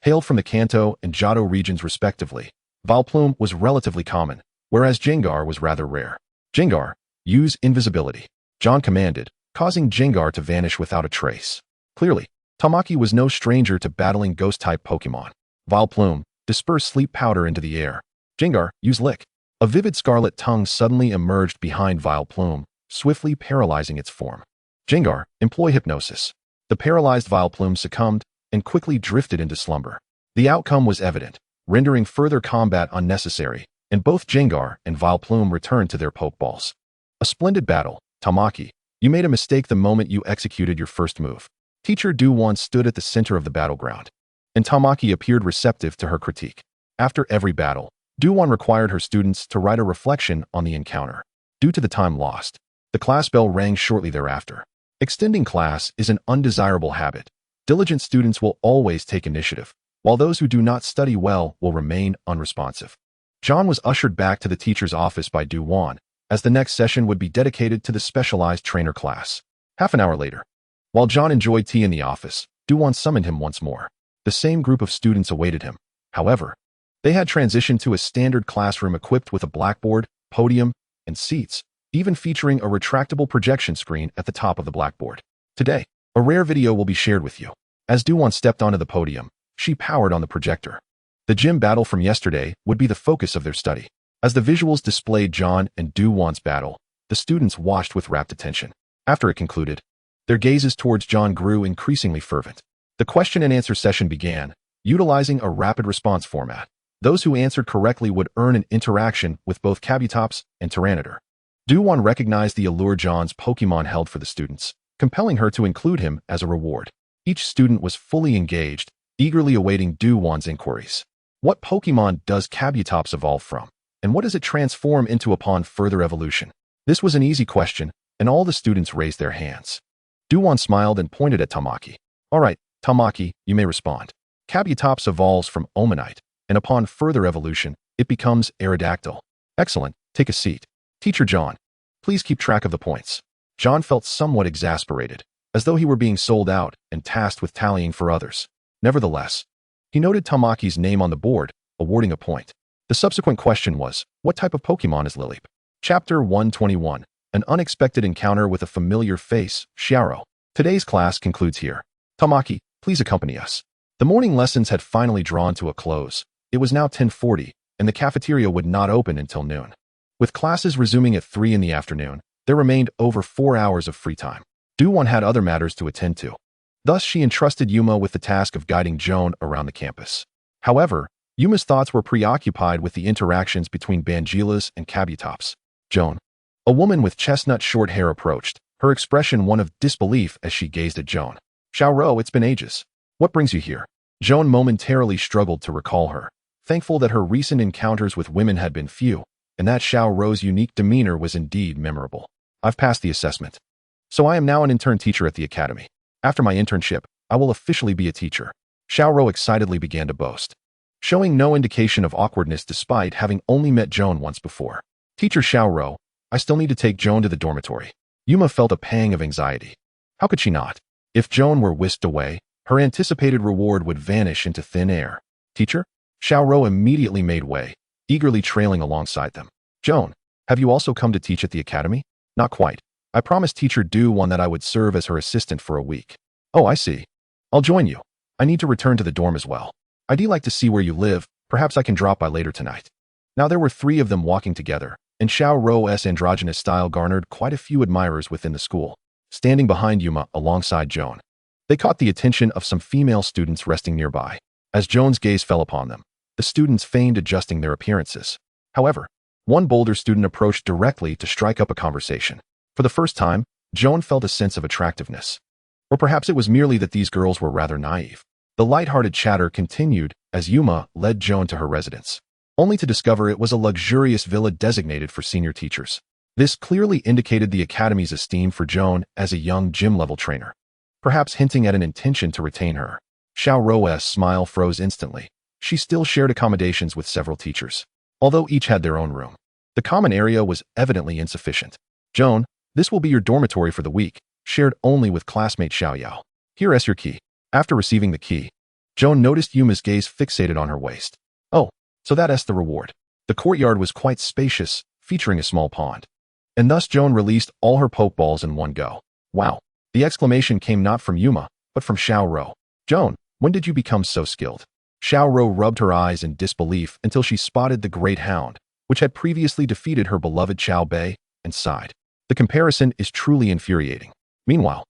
hailed from the Kanto and Johto regions respectively. Vileplume was relatively common, whereas Gengar was rather rare. Gengar, use invisibility. John commanded, causing Gengar to vanish without a trace. Clearly, Tamaki was no stranger to battling Ghost-type Pokémon. Vileplume, disperse sleep powder into the air. Gengar, use Lick. A vivid scarlet tongue suddenly emerged behind Vileplume, swiftly paralyzing its form. Gengar, employ Hypnosis. The paralyzed Vileplume succumbed and quickly drifted into slumber. The outcome was evident, rendering further combat unnecessary, and both Gengar and Vileplume returned to their Pokeballs. A splendid battle, Tamaki. You made a mistake the moment you executed your first move. Teacher Du-Wan stood at the center of the battleground, and Tamaki appeared receptive to her critique. After every battle, Du-Wan required her students to write a reflection on the encounter. Due to the time lost, the class bell rang shortly thereafter. Extending class is an undesirable habit. Diligent students will always take initiative, while those who do not study well will remain unresponsive. John was ushered back to the teacher's office by Du-Wan, as the next session would be dedicated to the specialized trainer class. Half an hour later, while John enjoyed tea in the office, Du-Wan summoned him once more. The same group of students awaited him. However, they had transitioned to a standard classroom equipped with a blackboard, podium, and seats, even featuring a retractable projection screen at the top of the blackboard. Today, a rare video will be shared with you. As Du-Wan stepped onto the podium, she powered on the projector. The gym battle from yesterday would be the focus of their study. As the visuals displayed John and Du-Wan's battle, the students watched with rapt attention. After it concluded, their gazes towards John grew increasingly fervent. The question and answer session began, utilizing a rapid response format. Those who answered correctly would earn an interaction with both Kabutops and Tyranitar. Du-Wan recognized the allure John's Pokémon held for the students, compelling her to include him as a reward. Each student was fully engaged, eagerly awaiting Du-Wan's inquiries. What Pokémon does Kabutops evolve from, and what does it transform into upon further evolution? This was an easy question, and all the students raised their hands. Du-Wan smiled and pointed at Tamaki. All right, Tamaki, you may respond. Kabutops evolves from Omanite, and upon further evolution, it becomes Aerodactyl. Excellent, take a seat. Teacher John, please keep track of the points. John felt somewhat exasperated, as though he were being sold out and tasked with tallying for others. Nevertheless, he noted Tamaki's name on the board, awarding a point. The subsequent question was, what type of Pokémon is Lileep? Chapter 121, An Unexpected Encounter with a Familiar Face, Xiaoro. Today's class concludes here. Tamaki, please accompany us. The morning lessons had finally drawn to a close. It was now 10:40, and the cafeteria would not open until noon. With classes resuming at 3 in the afternoon, there remained over 4 hours of free time. Du-Wan had other matters to attend to. Thus, she entrusted Yuma with the task of guiding Joan around the campus. However, Yuma's thoughts were preoccupied with the interactions between Bangilas and Kabutops. Joan, a woman with chestnut short hair, approached, her expression one of disbelief as she gazed at Joan. Xiaoro, it's been ages. What brings you here? Joan momentarily struggled to recall her, thankful that her recent encounters with women had been few, and that Xiaoro's unique demeanor was indeed memorable. I've passed the assessment. So I am now an intern teacher at the academy. After my internship, I will officially be a teacher. Xiaoro excitedly began to boast, showing no indication of awkwardness despite having only met Joan once before. Teacher Xiaoro, I still need to take Joan to the dormitory. Yuma felt a pang of anxiety. How could she not? If Joan were whisked away, her anticipated reward would vanish into thin air. Teacher? Xiaoro immediately made way, eagerly trailing alongside them. Joan, have you also come to teach at the academy? Not quite. I promised Teacher Du-Wan that I would serve as her assistant for a week. Oh, I see. I'll join you. I need to return to the dorm as well. I'd like to see where you live. Perhaps I can drop by later tonight. Now there were 3 of them walking together, and Xiaoro's androgynous style garnered quite a few admirers within the school. Standing behind Yuma alongside Joan, they caught the attention of some female students resting nearby. As Joan's gaze fell upon them, the students feigned adjusting their appearances. However, one bolder student approached directly to strike up a conversation. For the first time, Joan felt a sense of attractiveness. Or perhaps it was merely that these girls were rather naive. The light-hearted chatter continued as Yuma led Joan to her residence. only to discover it was a luxurious villa designated for senior teachers. This clearly indicated the academy's esteem for Joan as a young gym-level trainer, perhaps hinting at an intention to retain her. Xiao Rou's smile froze instantly. She still shared accommodations with several teachers, although each had their own room. The common area was evidently insufficient. Joan, this will be your dormitory for the week, shared only with classmate Xiao Yao. Here's your key. After receiving the key, Joan noticed Yuma's gaze fixated on her waist. Oh, so that's the reward. The courtyard was quite spacious, featuring a small pond. And thus Joan released all her Pokeballs in one go. Wow. The exclamation came not from Yuma, but from Xiao Rou. Joan, when did you become so skilled? Xiao Rou rubbed her eyes in disbelief until she spotted the great hound, which had previously defeated her beloved Xiao Bei, and sighed. The comparison is truly infuriating. Meanwhile,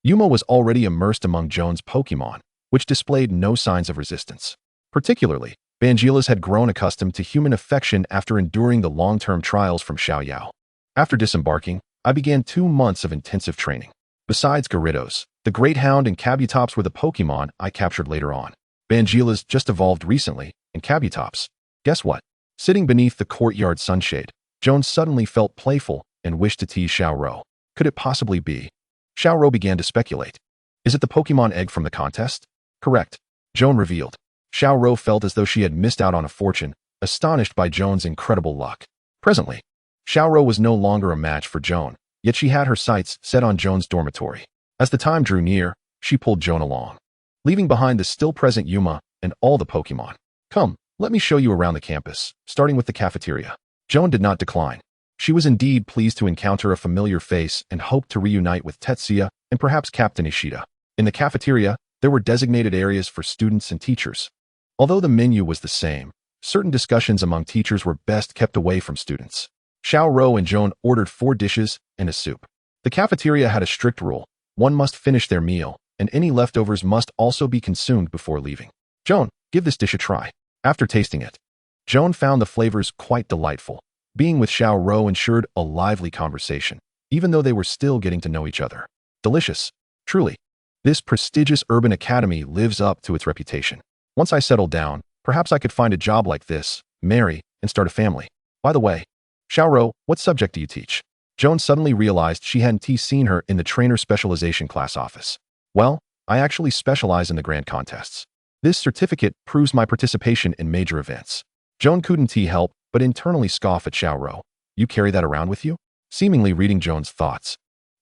Yuma was already immersed among Joan's Pokémon, which displayed no signs of resistance. Particularly, Bangilas had grown accustomed to human affection after enduring the long-term trials from Xiao Yao. After disembarking, I began 2 months of intensive training. Besides Gyarados, the Great Hound and Kabutops were the Pokémon I captured later on. Bangilas just evolved recently, and Kabutops. Guess what? Sitting beneath the courtyard sunshade, Joan suddenly felt playful and wished to tease Xiao Rou. Could it possibly be? Xiao Rou began to speculate. Is it the Pokémon egg from the contest? Correct. Joan revealed. Xiao Rou felt as though she had missed out on a fortune, astonished by Joan's incredible luck. Presently, Xiao Rou was no longer a match for Joan, yet she had her sights set on Joan's dormitory. As the time drew near, she pulled Joan along, leaving behind the still-present Yuma and all the Pokémon. Come, let me show you around the campus, starting with the cafeteria. Joan did not decline. She was indeed pleased to encounter a familiar face and hoped to reunite with Tetsuya and perhaps Captain Ishida. In the cafeteria, there were designated areas for students and teachers. Although the menu was the same, certain discussions among teachers were best kept away from students. Xiao Rou and Joan ordered 4 dishes and a soup. The cafeteria had a strict rule. One must finish their meal, and any leftovers must also be consumed before leaving. Joan, give this dish a try. After tasting it, Joan found the flavors quite delightful. Being with Xiao Rou ensured a lively conversation, even though they were still getting to know each other. Delicious. Truly. This prestigious urban academy lives up to its reputation. Once I settle down, perhaps I could find a job like this, marry, and start a family. By the way, Xiao Rou, what subject do you teach? Joan suddenly realized she hadn't seen her in the trainer specialization class office. Well, I actually specialize in the grand contests. This certificate proves my participation in major events. Joan couldn't help but internally scoff at Xiao Rou. You carry that around with you? Seemingly reading Joan's thoughts,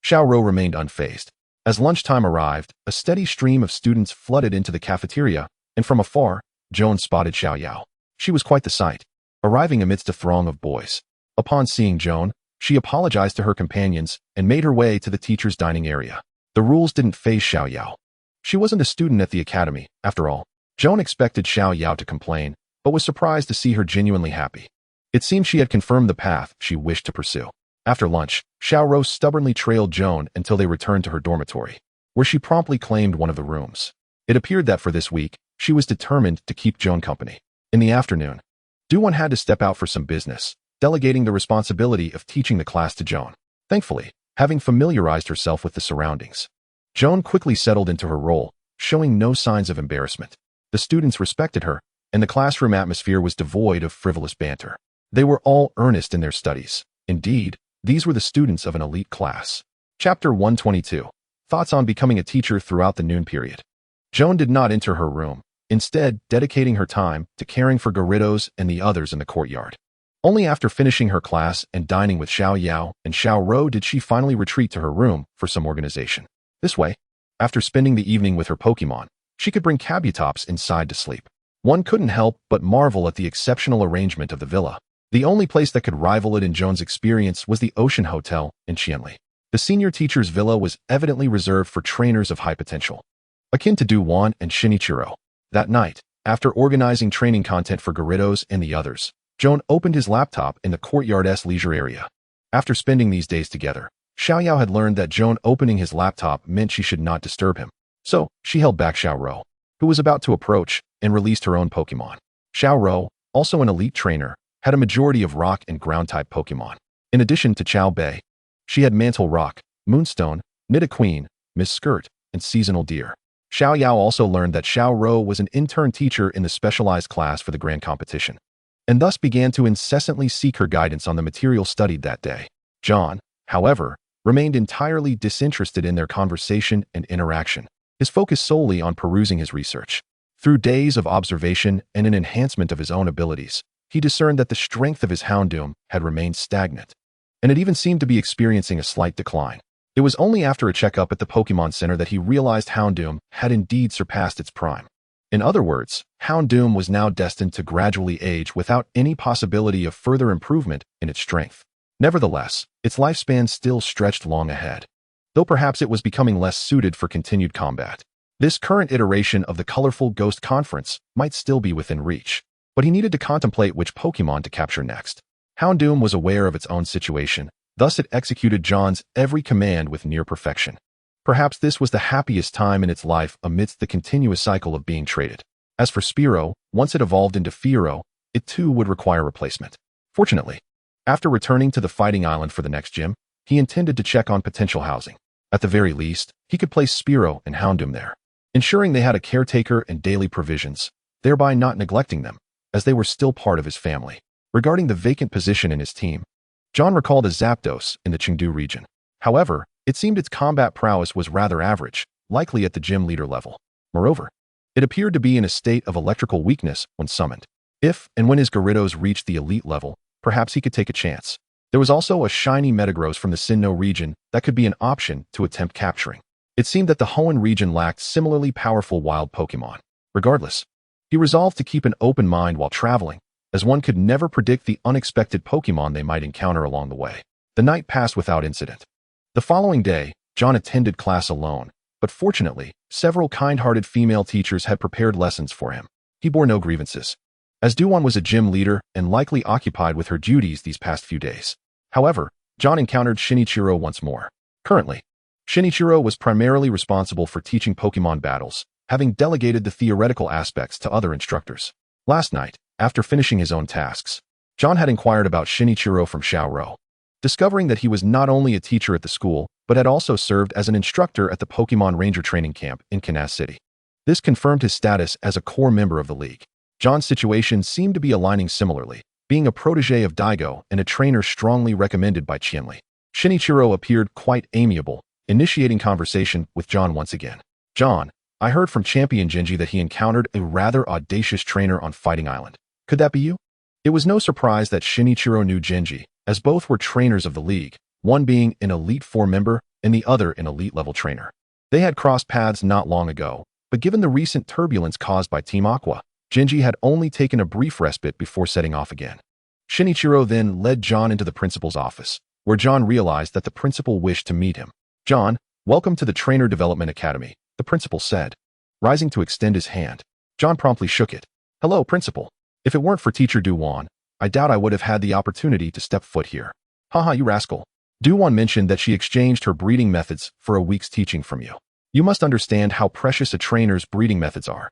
Xiao Rou remained unfazed. As lunchtime arrived, a steady stream of students flooded into the cafeteria, and from afar, Joan spotted Xiao Yao. She was quite the sight, arriving amidst a throng of boys. Upon seeing Joan, she apologized to her companions and made her way to the teacher's dining area. The rules didn't faze Xiao Yao. She wasn't a student at the academy, after all. Joan expected Xiao Yao to complain, but was surprised to see her genuinely happy. It seemed she had confirmed the path she wished to pursue. After lunch, Xiao Rou stubbornly trailed Joan until they returned to her dormitory, where she promptly claimed one of the rooms. It appeared that for this week, she was determined to keep Joan company. In the afternoon, Do-won had to step out for some business, delegating the responsibility of teaching the class to Joan. Thankfully, having familiarized herself with the surroundings, Joan quickly settled into her role, showing no signs of embarrassment. The students respected her, and the classroom atmosphere was devoid of frivolous banter. They were all earnest in their studies. Indeed, these were the students of an elite class. Chapter 122. Thoughts on becoming a teacher throughout the noon period. Joan did not enter her room, instead dedicating her time to caring for Gyarados and the others in the courtyard. Only after finishing her class and dining with Xiao Yao and Xiao Rou did she finally retreat to her room for some organization. This way, after spending the evening with her Pokémon, she could bring Kabutops inside to sleep. One couldn't help but marvel at the exceptional arrangement of the villa. The only place that could rival it in Joan's experience was the Ocean Hotel in Qianli. The senior teacher's villa was evidently reserved for trainers of high potential, akin to Do-won and Shinichiro. That night, after organizing training content for Gyarados and the others, Joan opened his laptop in the courtyard's leisure area. After spending these days together, Xiao Yao had learned that Joan opening his laptop meant she should not disturb him. So, she held back Xiao Rou, who was about to approach, and released her own Pokémon. Xiao Rou, also an elite trainer, had a majority of rock and ground-type Pokémon. In addition to Xiao Bei, she had Mantle Rock, Moonstone, Nidoqueen, Miss Skirt, and Seasonal Deer. Xiao Yao also learned that Xiao Rou was an intern teacher in the specialized class for the grand competition. and thus began to incessantly seek her guidance on the material studied that day. John, however, remained entirely disinterested in their conversation and interaction, his focus solely on perusing his research. Through days of observation and an enhancement of his own abilities, he discerned that the strength of his Houndoom had remained stagnant, and it even seemed to be experiencing a slight decline. It was only after a checkup at the Pokémon Center that he realized Houndoom had indeed surpassed its prime. In other words, Houndoom was now destined to gradually age without any possibility of further improvement in its strength. Nevertheless, its lifespan still stretched long ahead, though perhaps it was becoming less suited for continued combat. This current iteration of the colorful Ghost Conference might still be within reach, but he needed to contemplate which Pokémon to capture next. Houndoom was aware of its own situation, thus it executed John's every command with near perfection. Perhaps this was the happiest time in its life amidst the continuous cycle of being traded. As for Spearow, once it evolved into Fearow, it too would require replacement. Fortunately, after returning to the Fighting Island for the next gym, he intended to check on potential housing. At the very least, he could place Spearow and Houndoom there, ensuring they had a caretaker and daily provisions, thereby not neglecting them, as they were still part of his family. Regarding the vacant position in his team, John recalled a Zapdos in the Chengdu region. However, it seemed its combat prowess was rather average, likely at the gym leader level. Moreover, it appeared to be in a state of electrical weakness when summoned. If and when his Gyarados reached the elite level, perhaps he could take a chance. There was also a shiny Metagross from the Sinnoh region that could be an option to attempt capturing. It seemed that the Hoenn region lacked similarly powerful wild Pokémon. Regardless, he resolved to keep an open mind while traveling, as one could never predict the unexpected Pokémon they might encounter along the way. The night passed without incident. The following day, John attended class alone, but fortunately, several kind-hearted female teachers had prepared lessons for him. He bore no grievances, as Duan was a gym leader and likely occupied with her duties these past few days. However, John encountered Shinichiro once more. Currently, Shinichiro was primarily responsible for teaching Pokémon battles, having delegated the theoretical aspects to other instructors. Last night, after finishing his own tasks, John had inquired about Shinichiro from Xiaoro, discovering that he was not only a teacher at the school, but had also served as an instructor at the Pokémon Ranger training camp in Kansas City. This confirmed his status as a core member of the league. John's situation seemed to be aligning similarly, being a protege of Daigo and a trainer strongly recommended by Qianli. Shinichiro appeared quite amiable, initiating conversation with John once again. "John, I heard from Champion Genji that he encountered a rather audacious trainer on Fighting Island. Could that be you?" It was no surprise that Shinichiro knew Genji, as both were trainers of the league, one being an Elite Four member and the other an elite-level trainer. They had crossed paths not long ago, but given the recent turbulence caused by Team Aqua, Genji had only taken a brief respite before setting off again. Shinichiro then led John into the principal's office, where John realized that the principal wished to meet him. "John, welcome to the Trainer Development Academy," the principal said, rising to extend his hand. John promptly shook it. "Hello, principal. If it weren't for Teacher Duwan, I doubt I would have had the opportunity to step foot here." "Haha, you rascal. Duwan mentioned that she exchanged her breeding methods for a week's teaching from you. You must understand how precious a trainer's breeding methods are."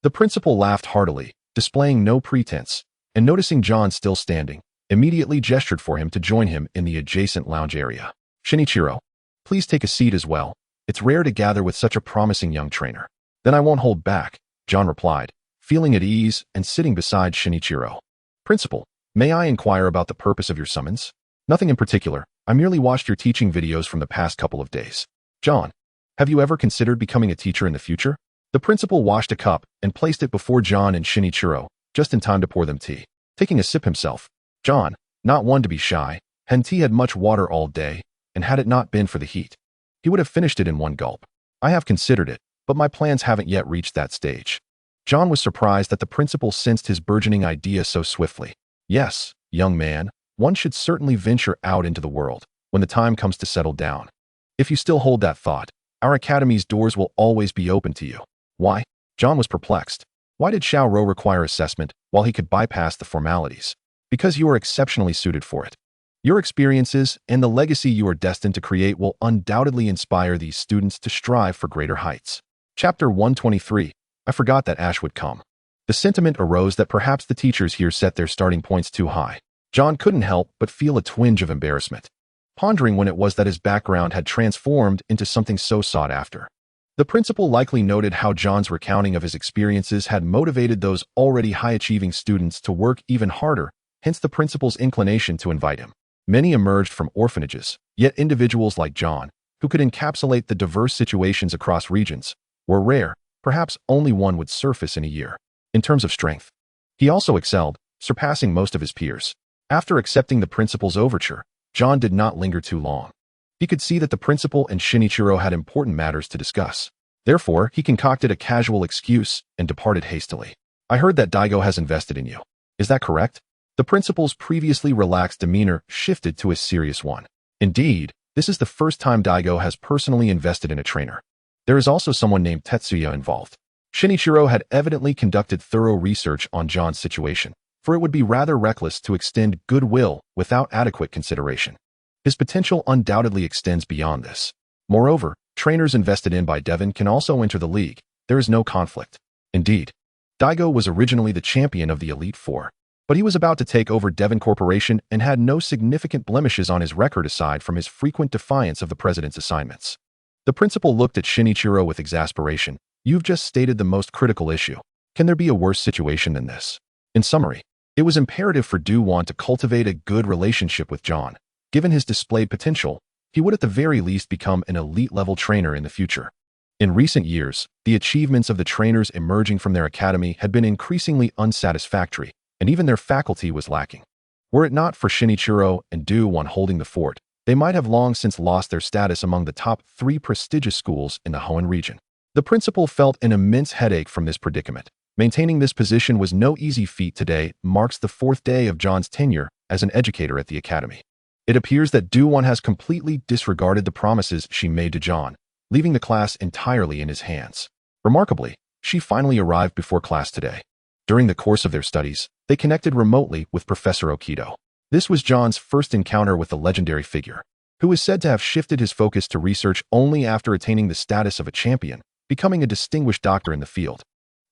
The principal laughed heartily, displaying no pretense, and noticing John still standing, immediately gestured for him to join him in the adjacent lounge area. "Shinichiro, please take a seat as well. It's rare to gather with such a promising young trainer." "Then I won't hold back," John replied, feeling at ease and sitting beside Shinichiro. "Principal, may I inquire about the purpose of your summons?" "Nothing in particular. I merely watched your teaching videos from the past couple of days." "John, have you ever considered becoming a teacher in the future?" The principal washed a cup and placed it before John and Shinichiro, just in time to pour them tea. Taking a sip himself, John, not one to be shy, he had much water all day, and had it not been for the heat, he would have finished it in one gulp. "I have considered it, but my plans haven't yet reached that stage." John was surprised that the principal sensed his burgeoning idea so swiftly. "Yes, young man, one should certainly venture out into the world when the time comes to settle down. If you still hold that thought, our academy's doors will always be open to you." "Why?" John was perplexed. Why did Xiaoro require assessment while he could bypass the formalities? "Because you are exceptionally suited for it. Your experiences and the legacy you are destined to create will undoubtedly inspire these students to strive for greater heights." Chapter 123. I forgot that Ash would come. The sentiment arose that perhaps the teachers here set their starting points too high. John couldn't help but feel a twinge of embarrassment, pondering when it was that his background had transformed into something so sought after. The principal likely noted how John's recounting of his experiences had motivated those already high-achieving students to work even harder, hence the principal's inclination to invite him. Many emerged from orphanages, yet individuals like John, who could encapsulate the diverse situations across regions, were rare. Perhaps only one would surface in a year. In terms of strength, he also excelled, surpassing most of his peers. After accepting the principal's overture, John did not linger too long. He could see that the principal and Shinichiro had important matters to discuss. Therefore, he concocted a casual excuse and departed hastily. I heard that Daigo has invested in you. Is that correct? The principal's previously relaxed demeanor shifted to a serious one. Indeed, this is the first time Daigo has personally invested in a trainer. There is also someone named Tetsuya involved. Shinichiro had evidently conducted thorough research on John's situation, for it would be rather reckless to extend goodwill without adequate consideration. His potential undoubtedly extends beyond this. Moreover, trainers invested in by Devon can also enter the league. There is no conflict. Indeed, Daigo was originally the champion of the Elite Four, but he was about to take over Devon Corporation and had no significant blemishes on his record aside from his frequent defiance of the president's assignments. The principal looked at Shinichiro with exasperation. You've just stated the most critical issue. Can there be a worse situation than this? In summary, it was imperative for Do-won to cultivate a good relationship with John. Given his displayed potential, he would at the very least become an elite-level trainer in the future. In recent years, the achievements of the trainers emerging from their academy had been increasingly unsatisfactory, and even their faculty was lacking. Were it not for Shinichiro and Do-won holding the fort, they might have long since lost their status among the top 3 prestigious schools in the Hoenn region. The principal felt an immense headache from this predicament. Maintaining this position was no easy feat. Today marks the 4th day of John's tenure as an educator at the academy. It appears that Do-won has completely disregarded the promises she made to John, leaving the class entirely in his hands. Remarkably, she finally arrived before class today. During the course of their studies, they connected remotely with Professor Okido. This was John's first encounter with the legendary figure, who is said to have shifted his focus to research only after attaining the status of a champion, becoming a distinguished doctor in the field.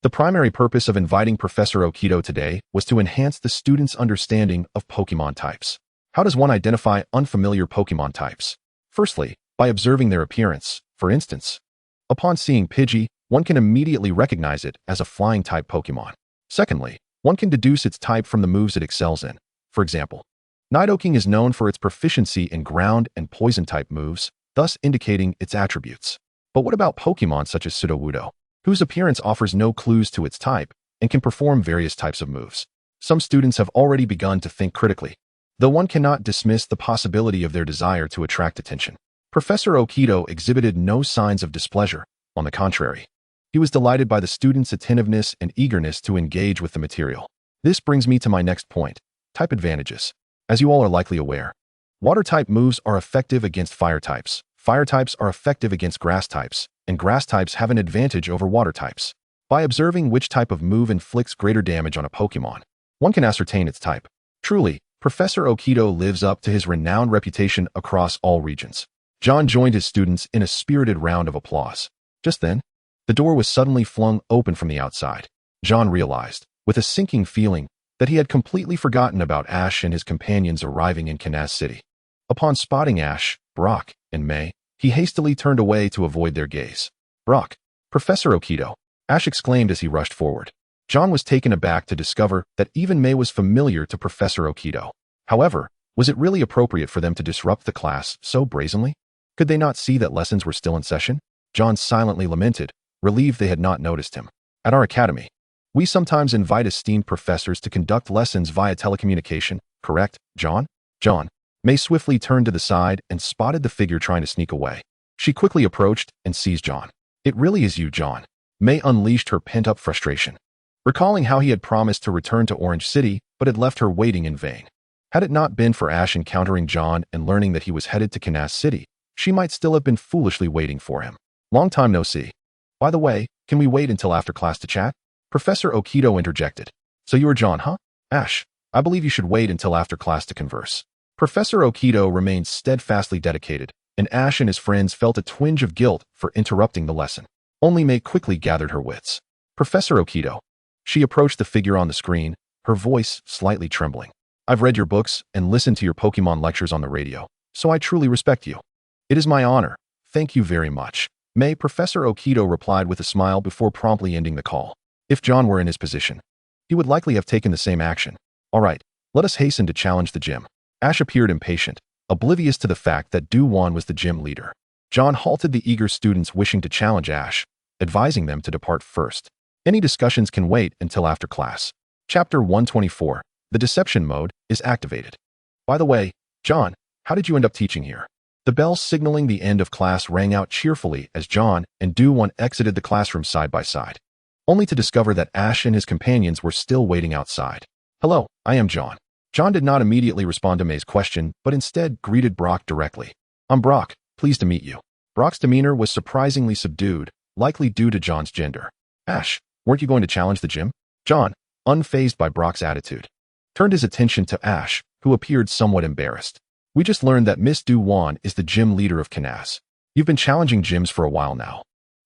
The primary purpose of inviting Professor Okido today was to enhance the students' understanding of Pokémon types. How does one identify unfamiliar Pokémon types? Firstly, by observing their appearance. For instance, upon seeing Pidgey, one can immediately recognize it as a flying-type Pokémon. Secondly, one can deduce its type from the moves it excels in. For example, Nidoking is known for its proficiency in ground and poison-type moves, thus indicating its attributes. But what about Pokémon such as Sudowoodo, whose appearance offers no clues to its type and can perform various types of moves? Some students have already begun to think critically, though one cannot dismiss the possibility of their desire to attract attention. Professor Okido exhibited no signs of displeasure. On the contrary, he was delighted by the students' attentiveness and eagerness to engage with the material. This brings me to my next point, type advantages. As you all are likely aware, water-type moves are effective against fire types, fire types are effective against grass types, and grass types have an advantage over water types. By observing which type of move inflicts greater damage on a Pokémon, one can ascertain its type. Truly, Professor Okido lives up to his renowned reputation across all regions. John joined his students in a spirited round of applause. Just then, the door was suddenly flung open from the outside. John realized, with a sinking feeling, that he had completely forgotten about Ash and his companions arriving in Kanaz City. Upon spotting Ash, Brock, and May, he hastily turned away to avoid their gaze. Brock, Professor Okido, Ash exclaimed as he rushed forward. John was taken aback to discover that even May was familiar to Professor Okido. However, was it really appropriate for them to disrupt the class so brazenly? Could they not see that lessons were still in session? John silently lamented, relieved they had not noticed him. At our academy, we sometimes invite esteemed professors to conduct lessons via telecommunication, correct, John? John. May swiftly turned to the side and spotted the figure trying to sneak away. She quickly approached and seized John. It really is you, John. May unleashed her pent-up frustration, recalling how he had promised to return to Orange City but had left her waiting in vain. Had it not been for Ash encountering John and learning that he was headed to Kanaz City, she might still have been foolishly waiting for him. Long time no see. By the way, can we wait until after class to chat? Professor Okido interjected. So you are John, huh? Ash, I believe you should wait until after class to converse. Professor Okido remained steadfastly dedicated, and Ash and his friends felt a twinge of guilt for interrupting the lesson. Only May quickly gathered her wits. Professor Okido. She approached the figure on the screen, her voice slightly trembling. I've read your books and listened to your Pokémon lectures on the radio, so I truly respect you. It is my honor. Thank you very much. May, Professor Okito replied with a smile before promptly ending the call. If John were in his position, he would likely have taken the same action. All right, let us hasten to challenge the gym. Ash appeared impatient, oblivious to the fact that Du-Wan was the gym leader. John halted the eager students wishing to challenge Ash, advising them to depart first. Any discussions can wait until after class. Chapter 124. The deception mode is activated. By the way, John, how did you end up teaching here? The bell signaling the end of class rang out cheerfully as John and Du-Wan exited the classroom side by side, only to discover that Ash and his companions were still waiting outside. Hello, I am John. John did not immediately respond to May's question, but instead greeted Brock directly. I'm Brock, pleased to meet you. Brock's demeanor was surprisingly subdued, likely due to John's gender. Ash, weren't you going to challenge the gym? John, unfazed by Brock's attitude, turned his attention to Ash, who appeared somewhat embarrassed. We just learned that Miss Du-Wan is the gym leader of Canas. You've been challenging gyms for a while now.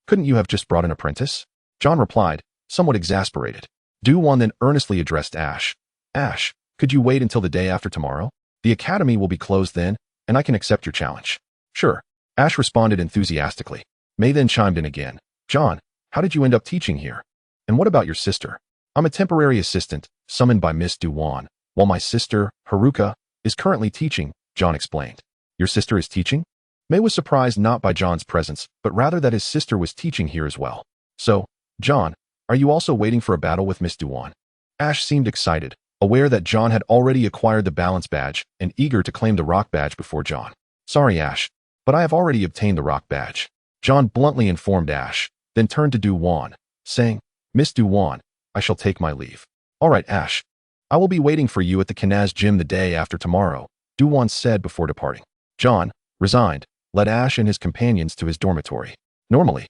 Couldn't you have just brought an apprentice? John replied, somewhat exasperated. Du-Wan then earnestly addressed Ash. Ash, could you wait until the day after tomorrow? The academy will be closed then, and I can accept your challenge. Sure. Ash responded enthusiastically. May then chimed in again. John, how did you end up teaching here? And what about your sister? I'm a temporary assistant, summoned by Miss Du-Wan, while my sister, Haruka, is currently teaching, John explained. Your sister is teaching? May was surprised not by John's presence, but rather that his sister was teaching here as well. So, John, are you also waiting for a battle with Miss Du-Wan? Ash seemed excited, aware that John had already acquired the balance badge and eager to claim the rock badge before John. Sorry, Ash, but I have already obtained the rock badge. John bluntly informed Ash, then turned to Du-Wan, saying, Miss Du-Wan, I shall take my leave. All right, Ash. I will be waiting for you at the Canas gym the day after tomorrow, Du-Wan said before departing. John, resigned, led Ash and his companions to his dormitory. Normally,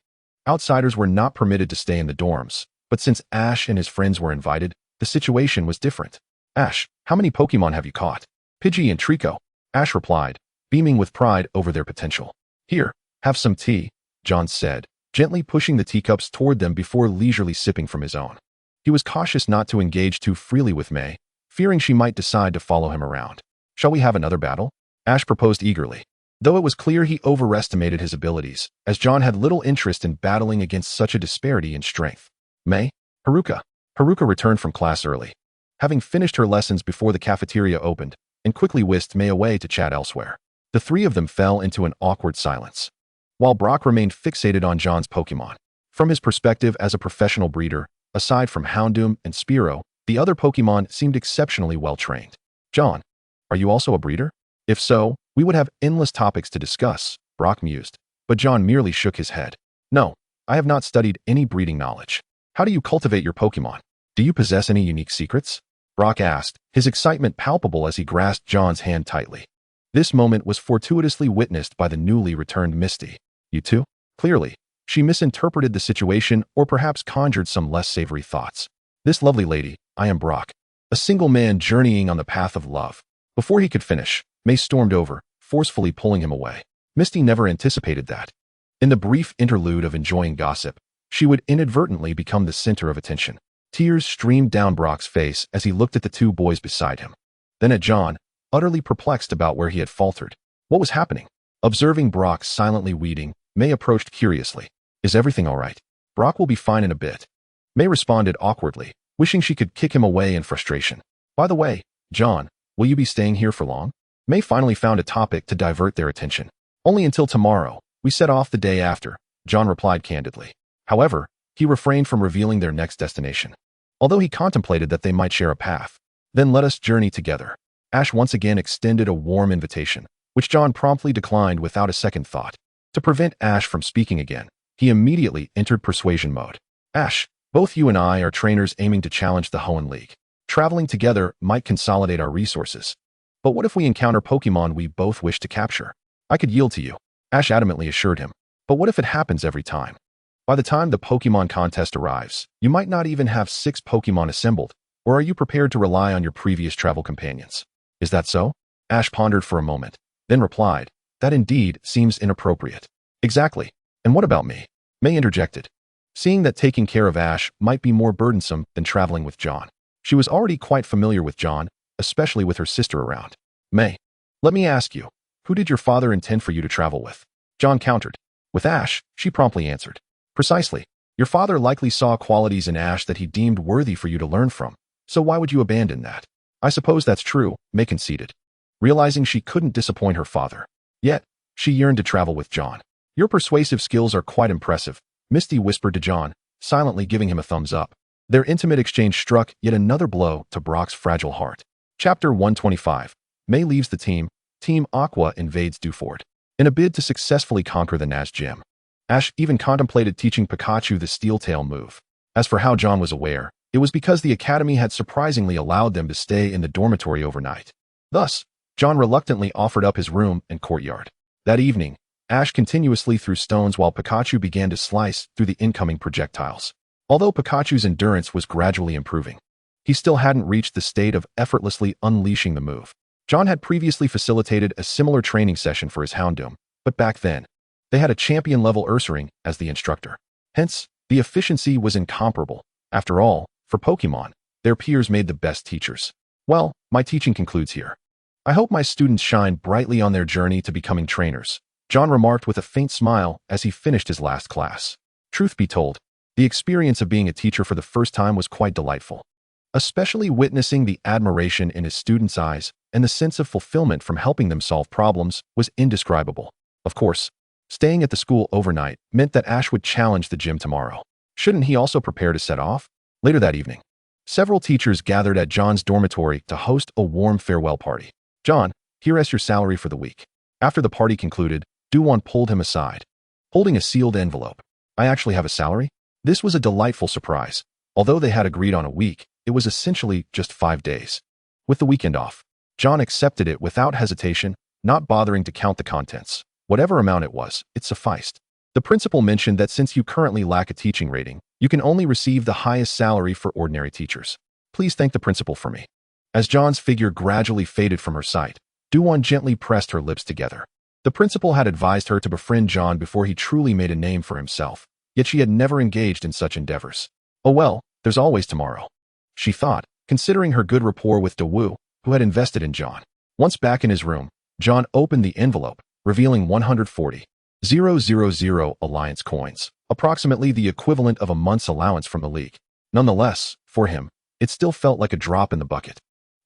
outsiders were not permitted to stay in the dorms, but since Ash and his friends were invited, the situation was different. Ash, how many Pokémon have you caught? Pidgey and Trico, Ash replied, beaming with pride over their potential. Here, have some tea, John said, gently pushing the teacups toward them before leisurely sipping from his own. He was cautious not to engage too freely with May, fearing she might decide to follow him around. Shall we have another battle? Ash proposed eagerly, though it was clear he overestimated his abilities, as John had little interest in battling against such a disparity in strength. May? Haruka. Haruka returned from class early, having finished her lessons before the cafeteria opened, and quickly whisked May away to chat elsewhere. The three of them fell into an awkward silence, while Brock remained fixated on John's Pokémon. From his perspective as a professional breeder, aside from Houndoom and Spearow, the other Pokémon seemed exceptionally well-trained. John, are you also a breeder? If so, we would have endless topics to discuss, Brock mused, but John merely shook his head. No, I have not studied any breeding knowledge. How do you cultivate your Pokémon? Do you possess any unique secrets? Brock asked, his excitement palpable as he grasped John's hand tightly. This moment was fortuitously witnessed by the newly returned Misty. You too? Clearly, she misinterpreted the situation or perhaps conjured some less savory thoughts. This lovely lady, I am Brock, a single man journeying on the path of love. Before he could finish, May stormed over, forcefully pulling him away. Misty never anticipated that. In the brief interlude of enjoying gossip, she would inadvertently become the center of attention. Tears streamed down Brock's face as he looked at the two boys beside him. Then at John, utterly perplexed about where he had faltered. What was happening? Observing Brock silently weeding, May approached curiously. Is everything all right? Brock will be fine in a bit. May responded awkwardly, wishing she could kick him away in frustration. By the way, John, will you be staying here for long? May finally found a topic to divert their attention. Only until tomorrow. We set off the day after, John replied candidly. However, he refrained from revealing their next destination, although he contemplated that they might share a path. Then let us journey together. Ash once again extended a warm invitation, which John promptly declined without a second thought. To prevent Ash from speaking again, he immediately entered persuasion mode. Ash, both you and I are trainers aiming to challenge the Hoenn League. Traveling together might consolidate our resources. But what if we encounter Pokémon we both wish to capture? I could yield to you, Ash adamantly assured him. But what if it happens every time? By the time the Pokémon contest arrives, you might not even have 6 Pokémon assembled, or are you prepared to rely on your previous travel companions? Is that so? Ash pondered for a moment, then replied, that indeed seems inappropriate. Exactly. And what about me? May interjected, seeing that taking care of Ash might be more burdensome than traveling with John. She was already quite familiar with John, especially with her sister around. May, let me ask you, who did your father intend for you to travel with? John countered. With Ash, she promptly answered. Precisely. Your father likely saw qualities in Ash that he deemed worthy for you to learn from, so why would you abandon that? I suppose that's true, May conceded, realizing she couldn't disappoint her father. Yet, she yearned to travel with John. Your persuasive skills are quite impressive, Misty whispered to John, silently giving him a thumbs up. Their intimate exchange struck yet another blow to Brock's fragile heart. Chapter 125. May leaves the team. Team Aqua invades Dewford. In a bid to successfully conquer the Naz gym, Ash even contemplated teaching Pikachu the Steel Tail move. As for how John was aware, it was because the academy had surprisingly allowed them to stay in the dormitory overnight. Thus, John reluctantly offered up his room and courtyard. That evening, Ash continuously threw stones while Pikachu began to slice through the incoming projectiles. Although Pikachu's endurance was gradually improving, he still hadn't reached the state of effortlessly unleashing the move. John had previously facilitated a similar training session for his Houndoom, but back then, they had a champion-level Ursaring as the instructor. Hence, the efficiency was incomparable. After all, for Pokémon, their peers made the best teachers. Well, my teaching concludes here. I hope my students shine brightly on their journey to becoming trainers, John remarked with a faint smile as he finished his last class. Truth be told, the experience of being a teacher for the first time was quite delightful. Especially witnessing the admiration in his students' eyes and the sense of fulfillment from helping them solve problems was indescribable. Of course, staying at the school overnight meant that Ash would challenge the gym tomorrow. Shouldn't he also prepare to set off? Later that evening, several teachers gathered at John's dormitory to host a warm farewell party. John, here is your salary for the week. After the party concluded, Dewon pulled him aside, holding a sealed envelope. I actually have a salary? This was a delightful surprise. Although they had agreed on a week, it was essentially just 5 days. With the weekend off, John accepted it without hesitation, not bothering to count the contents. Whatever amount it was, it sufficed. The principal mentioned that since you currently lack a teaching rating, you can only receive the highest salary for ordinary teachers. Please thank the principal for me. As John's figure gradually faded from her sight, Dewon gently pressed her lips together. The principal had advised her to befriend John before he truly made a name for himself, yet she had never engaged in such endeavors. Oh well, there's always tomorrow, she thought, considering her good rapport with Daewoo, who had invested in John. Once back in his room, John opened the envelope, revealing 140,000 Alliance coins, approximately the equivalent of a month's allowance from the league. Nonetheless, for him, it still felt like a drop in the bucket.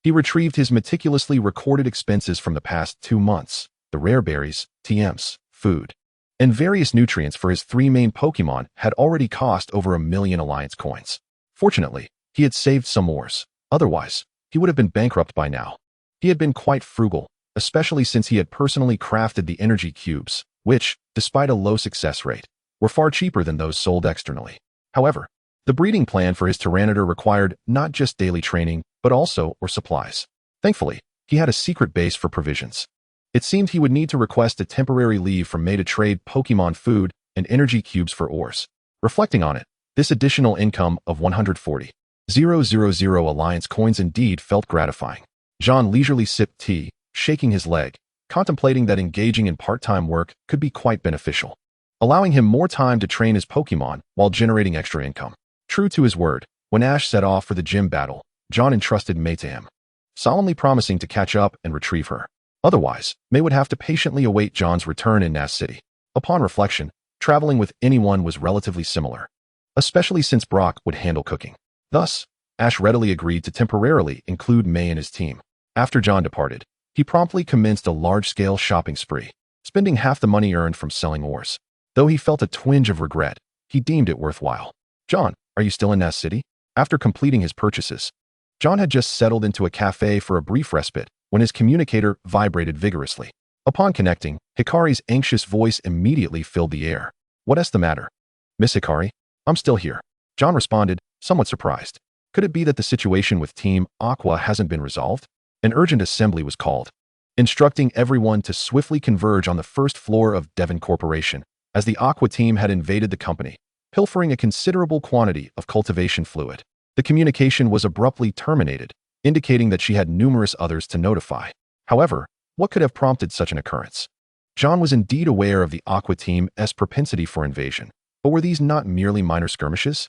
He retrieved his meticulously recorded expenses from the past 2 months, the rare berries, TMs, food, and various nutrients for his 3 main Pokémon had already cost over 1 million Alliance coins. Fortunately, he had saved some ores. Otherwise, he would have been bankrupt by now. He had been quite frugal, especially since he had personally crafted the energy cubes, which, despite a low success rate, were far cheaper than those sold externally. However, the breeding plan for his Tyranitar required not just daily training, but also supplies. Thankfully, he had a secret base for provisions. It seemed he would need to request a temporary leave from May to trade Pokémon food and energy cubes for ores. Reflecting on it, this additional income of 140,000 Alliance coins indeed felt gratifying. John leisurely sipped tea, shaking his leg, contemplating that engaging in part-time work could be quite beneficial, allowing him more time to train his Pokémon while generating extra income. True to his word, when Ash set off for the gym battle, John entrusted May to him, solemnly promising to catch up and retrieve her. Otherwise, May would have to patiently await John's return in Naz City. Upon reflection, traveling with anyone was relatively similar, especially since Brock would handle cooking. Thus, Ash readily agreed to temporarily include May in his team. After John departed, he promptly commenced a large-scale shopping spree, spending half the money earned from selling ores. Though he felt a twinge of regret, he deemed it worthwhile. John, are you still in Naz City? After completing his purchases, John had just settled into a cafe for a brief respite when his communicator vibrated vigorously. Upon connecting, Hikari's anxious voice immediately filled the air. What's the matter? Miss Hikari? I'm still here. John responded, somewhat surprised. Could it be that the situation with Team Aqua hasn't been resolved? An urgent assembly was called, instructing everyone to swiftly converge on the first floor of Devon Corporation, as the Aqua team had invaded the company, pilfering a considerable quantity of cultivation fluid. The communication was abruptly terminated, indicating that she had numerous others to notify. However, what could have prompted such an occurrence? John was indeed aware of the Aqua team's propensity for invasion, but were these not merely minor skirmishes?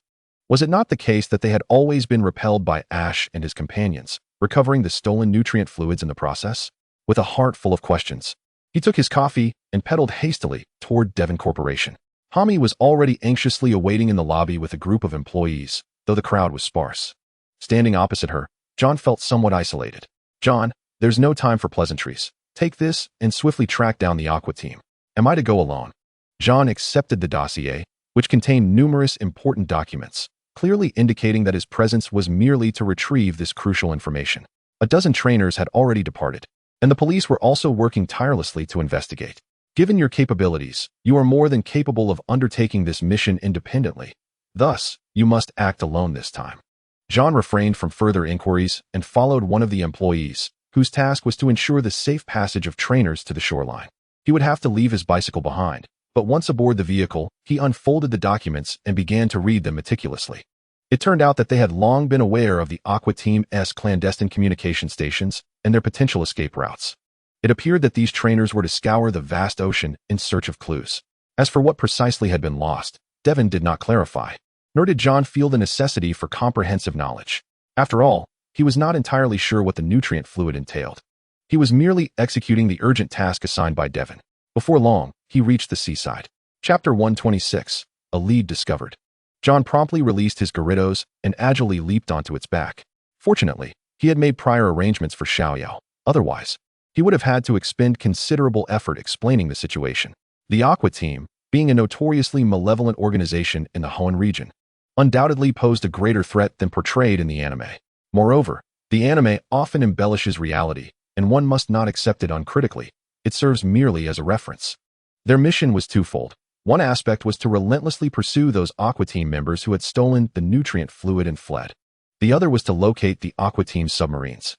Was it not the case that they had always been repelled by Ash and his companions, recovering the stolen nutrient fluids in the process? With a heart full of questions, He took his coffee and pedaled hastily toward Devon Corporation. Hami was already anxiously awaiting in the lobby with a group of employees, though the crowd was sparse. Standing opposite her, John felt somewhat isolated. "John, there's no time for pleasantries. Take this and swiftly track down the Aqua team. Am I to go alone?" John accepted the dossier, which contained numerous important documents, clearly indicating that his presence was merely to retrieve this crucial information. A dozen trainers had already departed, and the police were also working tirelessly to investigate. "Given your capabilities, you are more than capable of undertaking this mission independently. Thus, you must act alone this time." John refrained from further inquiries and followed one of the employees, whose task was to ensure the safe passage of trainers to the shoreline. He would have to leave his bicycle behind, but once aboard the vehicle, he unfolded the documents and began to read them meticulously. It turned out that they had long been aware of the Aqua Team's clandestine communication stations and their potential escape routes. It appeared that these trainers were to scour the vast ocean in search of clues. As for what precisely had been lost, Devon did not clarify, nor did John feel the necessity for comprehensive knowledge. After all, he was not entirely sure what the nutrient fluid entailed. He was merely executing the urgent task assigned by Devon. Before long, he reached the seaside. Chapter 126, A Lead Discovered. John promptly released his Gyarados and agilely leaped onto its back. Fortunately, he had made prior arrangements for Xiaoyao. Otherwise, he would have had to expend considerable effort explaining the situation. The Aqua Team, being a notoriously malevolent organization in the Hoenn region, undoubtedly posed a greater threat than portrayed in the anime. Moreover, the anime often embellishes reality, and one must not accept it uncritically. It serves merely as a reference. Their mission was twofold. One aspect was to relentlessly pursue those Aqua Team members who had stolen the nutrient fluid and fled. The other was to locate the Aqua Team submarines.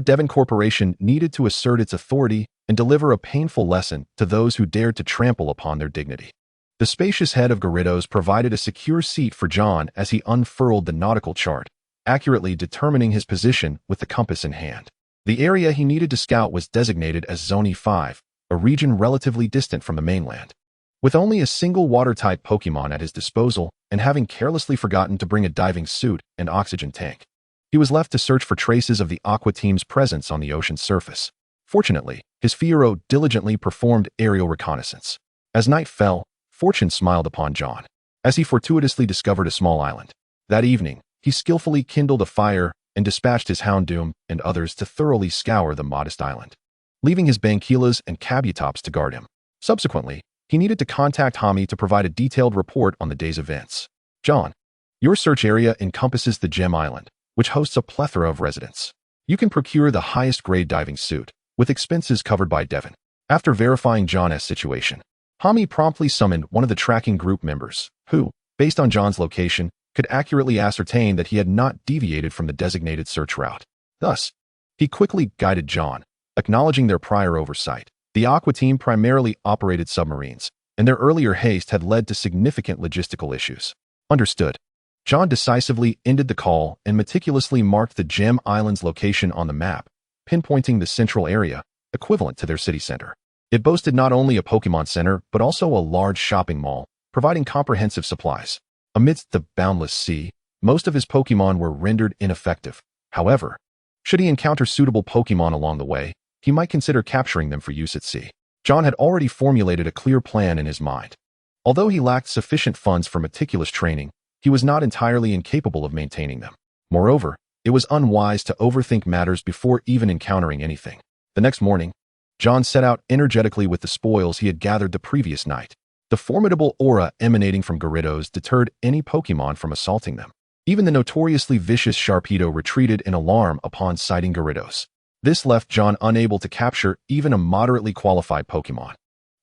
Devon Corporation needed to assert its authority and deliver a painful lesson to those who dared to trample upon their dignity. The spacious head of Gyarados provided a secure seat for John as he unfurled the nautical chart, accurately determining his position with the compass in hand. The area he needed to scout was designated as Zone E5, a region relatively distant from the mainland. With only a single water-type Pokémon at his disposal and having carelessly forgotten to bring a diving suit and oxygen tank, he was left to search for traces of the Aqua Team's presence on the ocean's surface. Fortunately, his Fiero diligently performed aerial reconnaissance. As night fell, fortune smiled upon John, as he fortuitously discovered a small island. That evening, he skillfully kindled a fire and dispatched his Houndoom and others to thoroughly scour the modest island, leaving his Banquilas and Kabutops to guard him. Subsequently, he needed to contact Hami to provide a detailed report on the day's events. "John, your search area encompasses the Gem Island, which hosts a plethora of residents. You can procure the highest grade diving suit, with expenses covered by Devon." After verifying John's situation, Hami promptly summoned one of the tracking group members, who, based on John's location, could accurately ascertain that he had not deviated from the designated search route. Thus, he quickly guided John, acknowledging their prior oversight. The Aqua Team primarily operated submarines, and their earlier haste had led to significant logistical issues. Understood. John decisively ended the call and meticulously marked the Gem Island's location on the map, pinpointing the central area, equivalent to their city center. It boasted not only a Pokémon Center, but also a large shopping mall, providing comprehensive supplies. Amidst the boundless sea, most of his Pokémon were rendered ineffective. However, should he encounter suitable Pokémon along the way, he might consider capturing them for use at sea. John had already formulated a clear plan in his mind. Although he lacked sufficient funds for meticulous training, he was not entirely incapable of maintaining them. Moreover, it was unwise to overthink matters before even encountering anything. The next morning, John set out energetically with the spoils he had gathered the previous night. The formidable aura emanating from Gyarados deterred any Pokémon from assaulting them. Even the notoriously vicious Sharpedo retreated in alarm upon sighting Gyarados. This left John unable to capture even a moderately qualified Pokémon.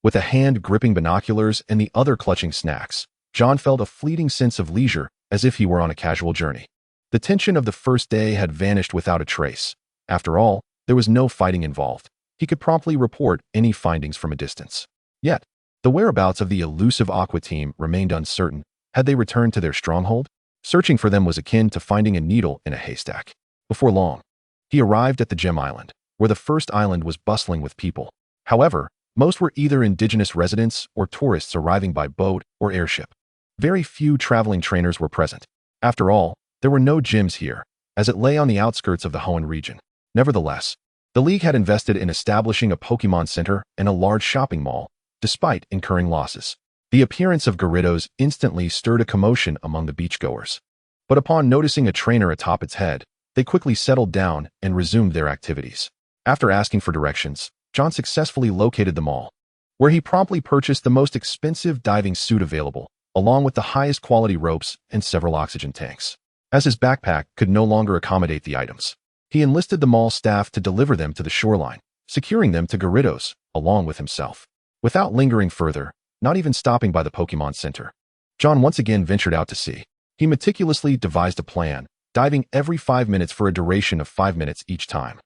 With a hand gripping binoculars and the other clutching snacks, John felt a fleeting sense of leisure, as if he were on a casual journey. The tension of the first day had vanished without a trace. After all, there was no fighting involved. He could promptly report any findings from a distance. Yet, the whereabouts of the elusive Aqua Team remained uncertain. Had they returned to their stronghold? Searching for them was akin to finding a needle in a haystack. Before long, he arrived at the Gem Island, where the first island was bustling with people. However, most were either indigenous residents or tourists arriving by boat or airship. Very few traveling trainers were present. After all, there were no gyms here, as it lay on the outskirts of the Hoenn region. Nevertheless, The League had invested in establishing a Pokémon Center and a large shopping mall, despite incurring losses. The appearance of Gyarados instantly stirred a commotion among the beachgoers. But upon noticing a trainer atop its head, they quickly settled down and resumed their activities. After asking for directions, John successfully located the mall, where he promptly purchased the most expensive diving suit available, along with the highest quality ropes and several oxygen tanks. As his backpack could no longer accommodate the items, he enlisted the mall staff to deliver them to the shoreline, securing them to Gyarados, along with himself. Without lingering further, not even stopping by the Pokémon Center, John once again ventured out to sea. He meticulously devised a plan, diving every 5 minutes for a duration of 5 minutes each time,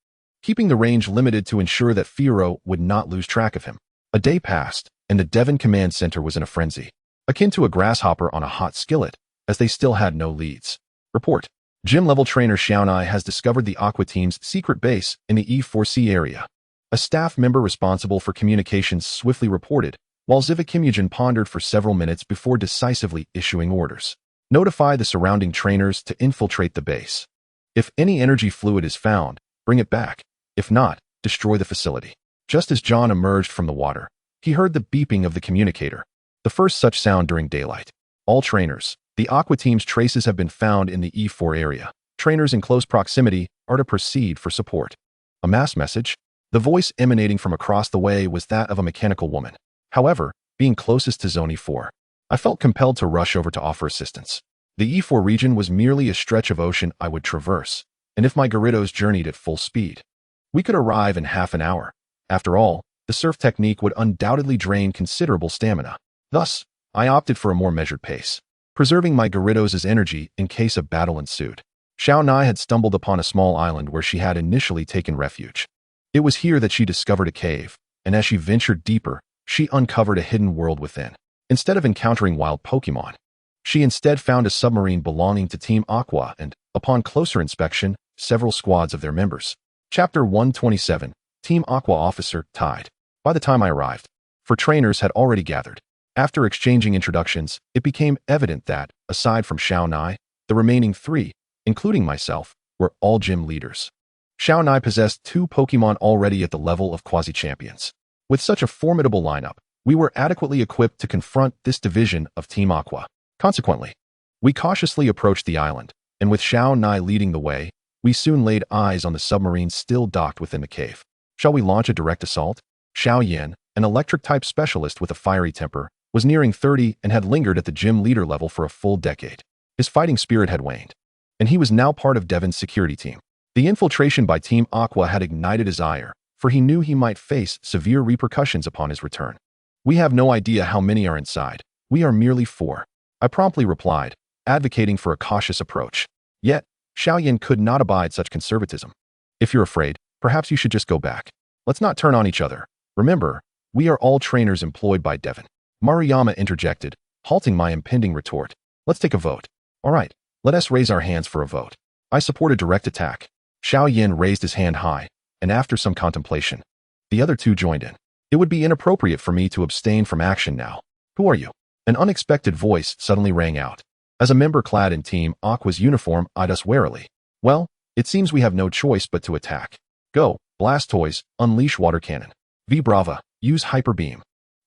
keeping the range limited to ensure that Firo would not lose track of him. A day passed, and the Devon Command Center was in a frenzy, akin to a grasshopper on a hot skillet, as they still had no leads. Report. Gym-level trainer Xiaonai has discovered the Aqua Team's secret base in the E4C area. A staff member responsible for communications swiftly reported, while Zivakimyujin pondered for several minutes before decisively issuing orders. Notify the surrounding trainers to infiltrate the base. If any energy fluid is found, bring it back. If not, destroy the facility. Just as John emerged from the water, he heard the beeping of the communicator, the first such sound during daylight. All trainers. The Aqua Team's traces have been found in the E4 area. Trainers in close proximity are to proceed for support. A mass message? The voice emanating from across the way was that of a mechanical woman. However, being closest to Zone E4, I felt compelled to rush over to offer assistance. The E4 region was merely a stretch of ocean I would traverse, and if my Gyarados journeyed at full speed, we could arrive in half an hour. After all, the surf technique would undoubtedly drain considerable stamina. Thus, I opted for a more measured pace, preserving my Gyarados' energy in case a battle ensued. Xiaonai had stumbled upon a small island where she had initially taken refuge. It was here that she discovered a cave, and as she ventured deeper, she uncovered a hidden world within. Instead of encountering wild Pokémon, she instead found a submarine belonging to Team Aqua and, upon closer inspection, several squads of their members. Chapter 127, Team Aqua Officer, Tide. By the time I arrived, four trainers had already gathered. After exchanging introductions, it became evident that, aside from Xiaonai, the remaining three, including myself, were all gym leaders. Xiaonai possessed 2 Pokémon already at the level of quasi-champions. With such a formidable lineup, we were adequately equipped to confront this division of Team Aqua. Consequently, we cautiously approached the island, and with Xiaonai leading the way, we soon laid eyes on the submarine still docked within the cave. Shall we launch a direct assault? Xiao Yan, an electric-type specialist with a fiery temper, was nearing 30 and had lingered at the gym leader level for a full decade. His fighting spirit had waned, and he was now part of Devon's security team. The infiltration by Team Aqua had ignited his ire, for he knew he might face severe repercussions upon his return. We have no idea how many are inside. We are merely 4. I promptly replied, advocating for a cautious approach. Yet, Xiaoyan could not abide such conservatism. If you're afraid, perhaps you should just go back. Let's not turn on each other. Remember, we are all trainers employed by Devon. Maruyama interjected, halting my impending retort. Let's take a vote. All right, let us raise our hands for a vote. I support a direct attack. Xiaoyan raised his hand high, and after some contemplation, the other 2 joined in. It would be inappropriate for me to abstain from action now. Who are you? An unexpected voice suddenly rang out. As a member clad in Team Aqua's uniform, eyed us warily. Well, it seems we have no choice but to attack. Go, Blastoise, unleash water cannon. Vibrava, use hyper beam.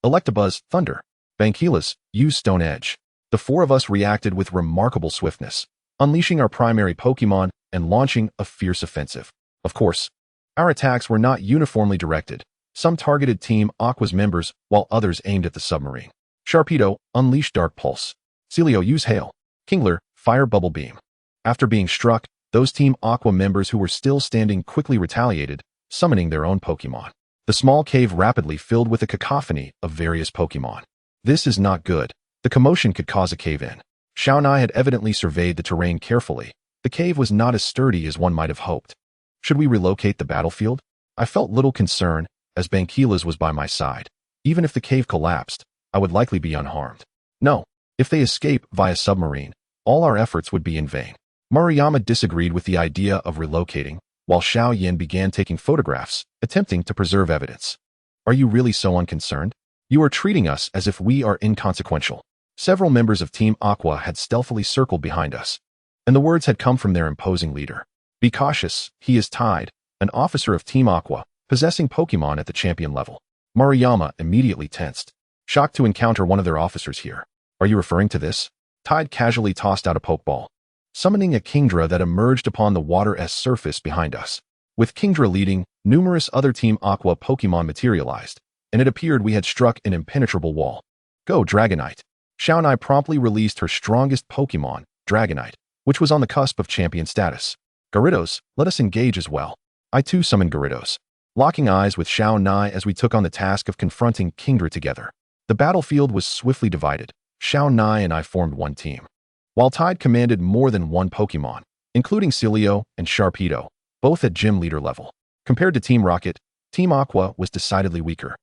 Electabuzz, thunder. Bankilas, use stone edge. The 4 of us reacted with remarkable swiftness, unleashing our primary Pokémon and launching a fierce offensive. Of course, our attacks were not uniformly directed. Some targeted Team Aqua's members, while others aimed at the submarine. Sharpedo, unleash Dark Pulse. Celio, use Hail. Kingler, fire Bubble Beam. After being struck, those Team Aqua members who were still standing quickly retaliated, summoning their own Pokémon. The small cave rapidly filled with a cacophony of various Pokémon. This is not good. The commotion could cause a cave-in. Xiaonai had evidently surveyed the terrain carefully. The cave was not as sturdy as one might have hoped. Should we relocate the battlefield? I felt little concern, as Bankilas was by my side. Even if the cave collapsed, I would likely be unharmed. No, if they escape via submarine, all our efforts would be in vain. Maruyama disagreed with the idea of relocating, while Xiao Yin began taking photographs, attempting to preserve evidence. Are you really so unconcerned? You are treating us as if we are inconsequential. Several members of Team Aqua had stealthily circled behind us, and the words had come from their imposing leader. Be cautious, he is Tide, an officer of Team Aqua, possessing Pokémon at the champion level. Maruyama immediately tensed, shocked to encounter one of their officers here. Are you referring to this? Tide casually tossed out a Pokeball, summoning a Kingdra that emerged upon the water's surface behind us. With Kingdra leading, numerous other Team Aqua Pokémon materialized, and it appeared we had struck an impenetrable wall. Go, Dragonite! Xiaonai promptly released her strongest Pokémon, Dragonite, which was on the cusp of champion status. Gyarados, let us engage as well. I too summoned Gyarados, locking eyes with Xiaonai as we took on the task of confronting Kingdra together. The battlefield was swiftly divided. Xiaonai and I formed one team, while Tide commanded more than one Pokémon, including Celio and Sharpedo, both at gym leader level. Compared to Team Rocket, Team Aqua was decidedly weaker,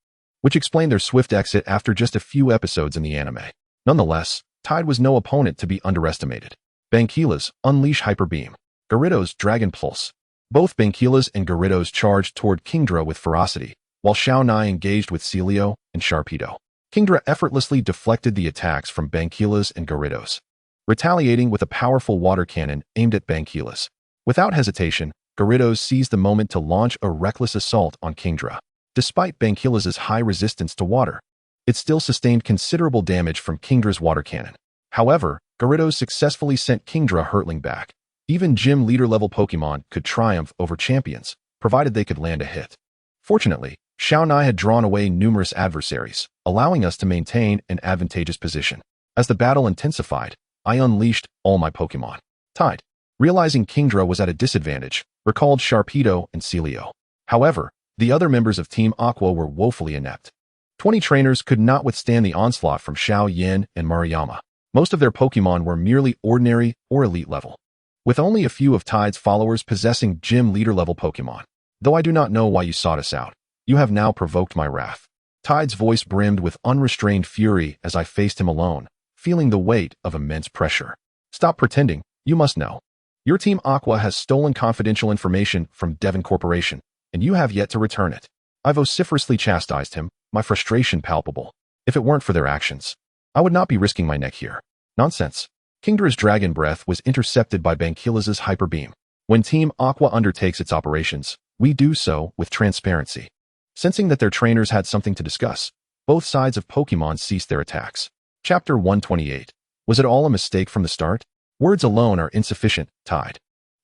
which explained their swift exit after just a few episodes in the anime. Nonetheless, Tide was no opponent to be underestimated. Banquila's Unleash Hyper Beam, Gyarados Dragon Pulse. Both Banquila's and Gyarados charged toward Kingdra with ferocity, while Xiaonai engaged with Celio and Sharpedo. Kingdra effortlessly deflected the attacks from Banquila's and Gyarados, retaliating with a powerful water cannon aimed at Banquila's. Without hesitation, Gyarados seized the moment to launch a reckless assault on Kingdra. Despite Banquila's high resistance to water, it still sustained considerable damage from Kingdra's water cannon. However, Gyarados successfully sent Kingdra hurtling back. Even gym leader-level Pokémon could triumph over champions, provided they could land a hit. Fortunately, Xiaonai had drawn away numerous adversaries, allowing us to maintain an advantageous position. As the battle intensified, I unleashed all my Pokémon. Tide, realizing Kingdra was at a disadvantage, recalled Sharpedo and Celio. However, the other members of Team Aqua were woefully inept. 20 trainers could not withstand the onslaught from Xiao Yin and Maruyama. Most of their Pokémon were merely ordinary or elite level, with only a few of Tide's followers possessing gym leader-level Pokémon. Though I do not know why you sought us out, you have now provoked my wrath. Tide's voice brimmed with unrestrained fury as I faced him alone, feeling the weight of immense pressure. Stop pretending, you must know. Your Team Aqua has stolen confidential information from Devon Corporation, and you have yet to return it. I vociferously chastised him, my frustration palpable. If it weren't for their actions, I would not be risking my neck here. Nonsense. Kingdra's Dragon Breath was intercepted by Banquila's Hyper Beam. When Team Aqua undertakes its operations, we do so with transparency. Sensing that their trainers had something to discuss, both sides of Pokémon ceased their attacks. Chapter 128. Was it all a mistake from the start? Words alone are insufficient, Tide.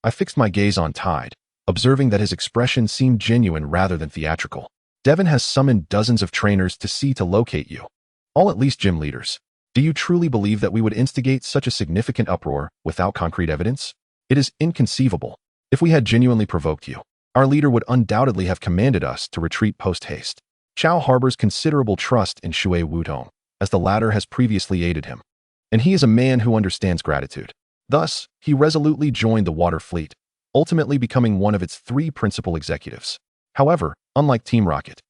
I fixed my gaze on Tide, observing that his expression seemed genuine rather than theatrical. Devon has summoned dozens of trainers to see to locate you. All at least gym leaders. Do you truly believe that we would instigate such a significant uproar without concrete evidence? It is inconceivable. If we had genuinely provoked you, our leader would undoubtedly have commanded us to retreat post-haste. Chao harbors considerable trust in Shui Wudong, as the latter has previously aided him, and he is a man who understands gratitude. Thus, he resolutely joined the water fleet, ultimately becoming one of its 3 principal executives. However, unlike Team Rocket,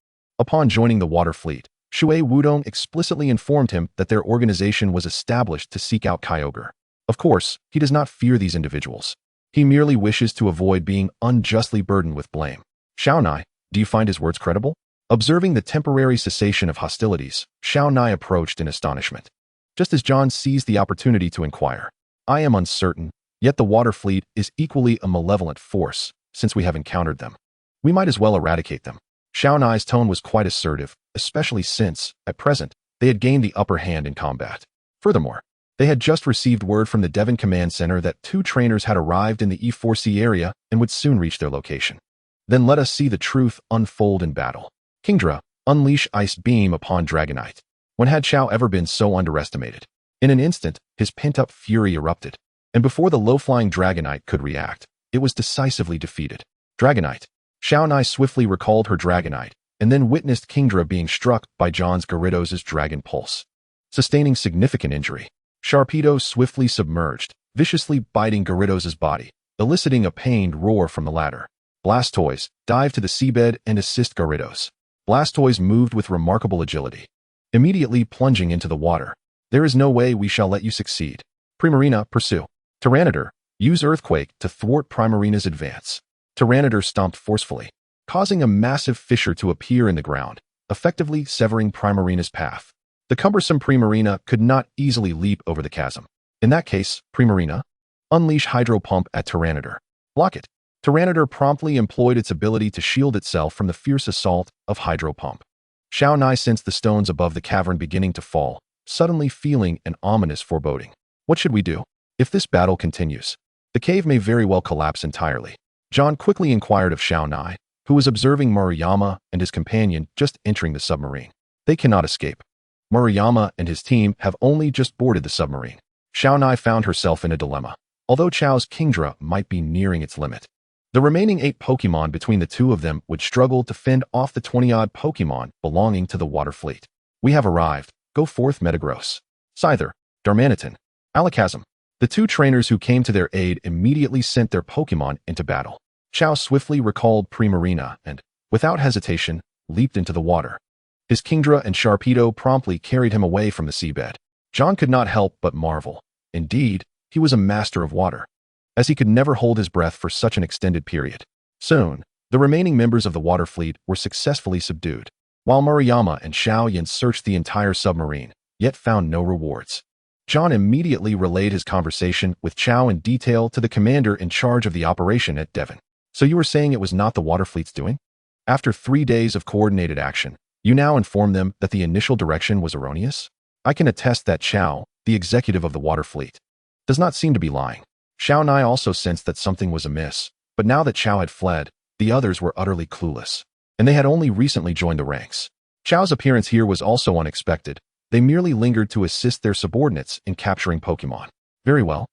upon joining the water fleet, Shui Wudong explicitly informed him that their organization was established to seek out Kyogre. Of course, he does not fear these individuals. He merely wishes to avoid being unjustly burdened with blame. Xiaonai, do you find his words credible? Observing the temporary cessation of hostilities, Xiaonai approached in astonishment. Just as John seized the opportunity to inquire, I am uncertain, yet the water fleet is equally a malevolent force, since we have encountered them. We might as well eradicate them. Xiaonai's tone was quite assertive, especially since, at present, they had gained the upper hand in combat. Furthermore, they had just received word from the Devon Command Center that 2 trainers had arrived in the E4C area and would soon reach their location. Then let us see the truth unfold in battle. Kingdra, unleash Ice Beam upon Dragonite. When had Chao ever been so underestimated? In an instant, his pent-up fury erupted, and before the low-flying Dragonite could react, it was decisively defeated. Dragonite. Xiaonai swiftly recalled her Dragonite, and then witnessed Kingdra being struck by John's Gyarados' Dragon Pulse, sustaining significant injury. Sharpedo swiftly submerged, viciously biting Gyarados' body, eliciting a pained roar from the latter. Blastoise, dive to the seabed and assist Gyarados. Blastoise moved with remarkable agility, immediately plunging into the water. There is no way we shall let you succeed. Primarina, pursue. Tyranitar, use Earthquake to thwart Primarina's advance. Tyranitar stomped forcefully, causing a massive fissure to appear in the ground, effectively severing Primarina's path. The cumbersome Primarina could not easily leap over the chasm. In that case, Primarina, unleash Hydro Pump at Tyranitar. Block it. Tyranitar promptly employed its ability to shield itself from the fierce assault of Hydro Pump. Xiao Nai sensed the stones above the cavern beginning to fall, suddenly feeling an ominous foreboding. What should we do? If this battle continues, the cave may very well collapse entirely. John quickly inquired of Xiao Nai, who was observing Murayama and his companion just entering the submarine. They cannot escape. Murayama and his team have only just boarded the submarine. Xiao Nai found herself in a dilemma, although Chao's Kingdra might be nearing its limit. The remaining 8 Pokémon between the two of them would struggle to fend off the 20-odd Pokémon belonging to the water fleet. We have arrived. Go forth, Metagross, Scyther, Darmanitan, Alakazam. The 2 trainers who came to their aid immediately sent their Pokémon into battle. Chao swiftly recalled Primarina and, without hesitation, leaped into the water. His Kingdra and Sharpedo promptly carried him away from the seabed. John could not help but marvel. Indeed, he was a master of water, as he could never hold his breath for such an extended period. Soon, the remaining members of the water fleet were successfully subdued, while Murayama and Xiao Yan searched the entire submarine, yet found no rewards. John immediately relayed his conversation with Chao in detail to the commander in charge of the operation at Devon. So you were saying it was not the water fleet's doing? After 3 days of coordinated action, you now inform them that the initial direction was erroneous? I can attest that Chao, the executive of the water fleet, does not seem to be lying. Xiao Nai also sensed that something was amiss, but now that Chao had fled, the others were utterly clueless, and they had only recently joined the ranks. Chao's appearance here was also unexpected. They merely lingered to assist their subordinates in capturing Pokémon. Very well.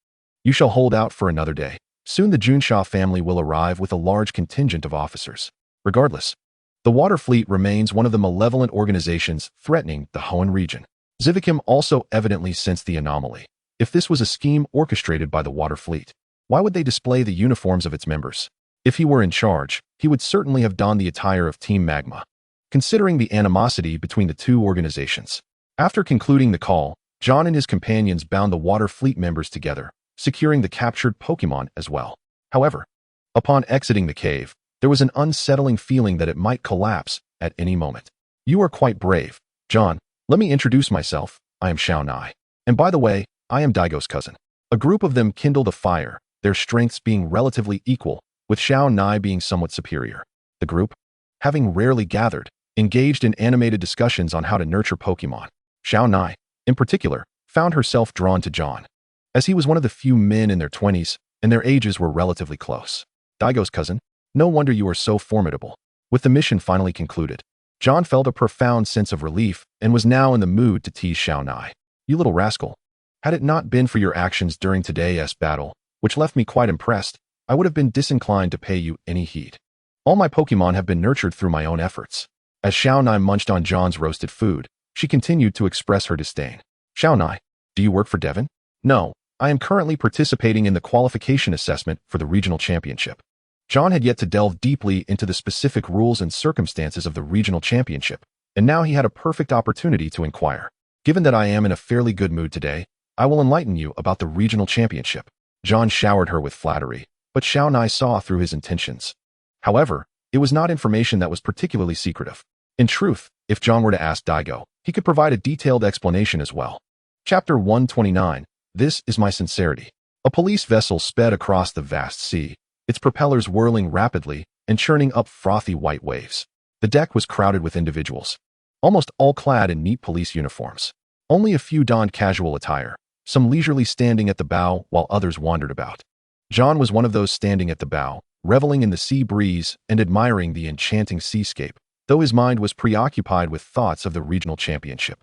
You shall hold out for another day. Soon the Junsha family will arrive with a large contingent of officers. Regardless, the water fleet remains one of the malevolent organizations threatening the Hoenn region. Zivakim also evidently sensed the anomaly. If this was a scheme orchestrated by the water fleet, why would they display the uniforms of its members? If he were in charge, he would certainly have donned the attire of Team Magma, considering the animosity between the two organizations. After concluding the call, John and his companions bound the water fleet members together, securing the captured Pokémon as well. However, upon exiting the cave, there was an unsettling feeling that it might collapse at any moment. You are quite brave, John. Let me introduce myself. I am Xiao Nai. And by the way, I am Daigo's cousin. A group of them kindled a fire, their strengths being relatively equal, with Xiao Nai being somewhat superior. The group, having rarely gathered, engaged in animated discussions on how to nurture Pokémon. Xiao Nai, in particular, found herself drawn to John, as he was one of the few men in their 20s, and their ages were relatively close. Daigo's cousin, no wonder you are so formidable. With the mission finally concluded, John felt a profound sense of relief and was now in the mood to tease Xiao Nai. You little rascal. Had it not been for your actions during today's battle, which left me quite impressed, I would have been disinclined to pay you any heed. All my Pokémon have been nurtured through my own efforts. As Xiao Nai munched on John's roasted food, she continued to express her disdain. Xiao Nai, do you work for Devon? No, I am currently participating in the qualification assessment for the regional championship. John had yet to delve deeply into the specific rules and circumstances of the regional championship, and now he had a perfect opportunity to inquire. Given that I am in a fairly good mood today, I will enlighten you about the regional championship. John showered her with flattery, but Xiao Nai saw through his intentions. However, it was not information that was particularly secretive. In truth, if John were to ask Daigo, he could provide a detailed explanation as well. Chapter 129. This is my sincerity. A police vessel sped across the vast sea, its propellers whirling rapidly and churning up frothy white waves. The deck was crowded with individuals, almost all clad in neat police uniforms. Only a few donned casual attire, some leisurely standing at the bow while others wandered about. John was one of those standing at the bow, reveling in the sea breeze and admiring the enchanting seascape, though his mind was preoccupied with thoughts of the regional championship.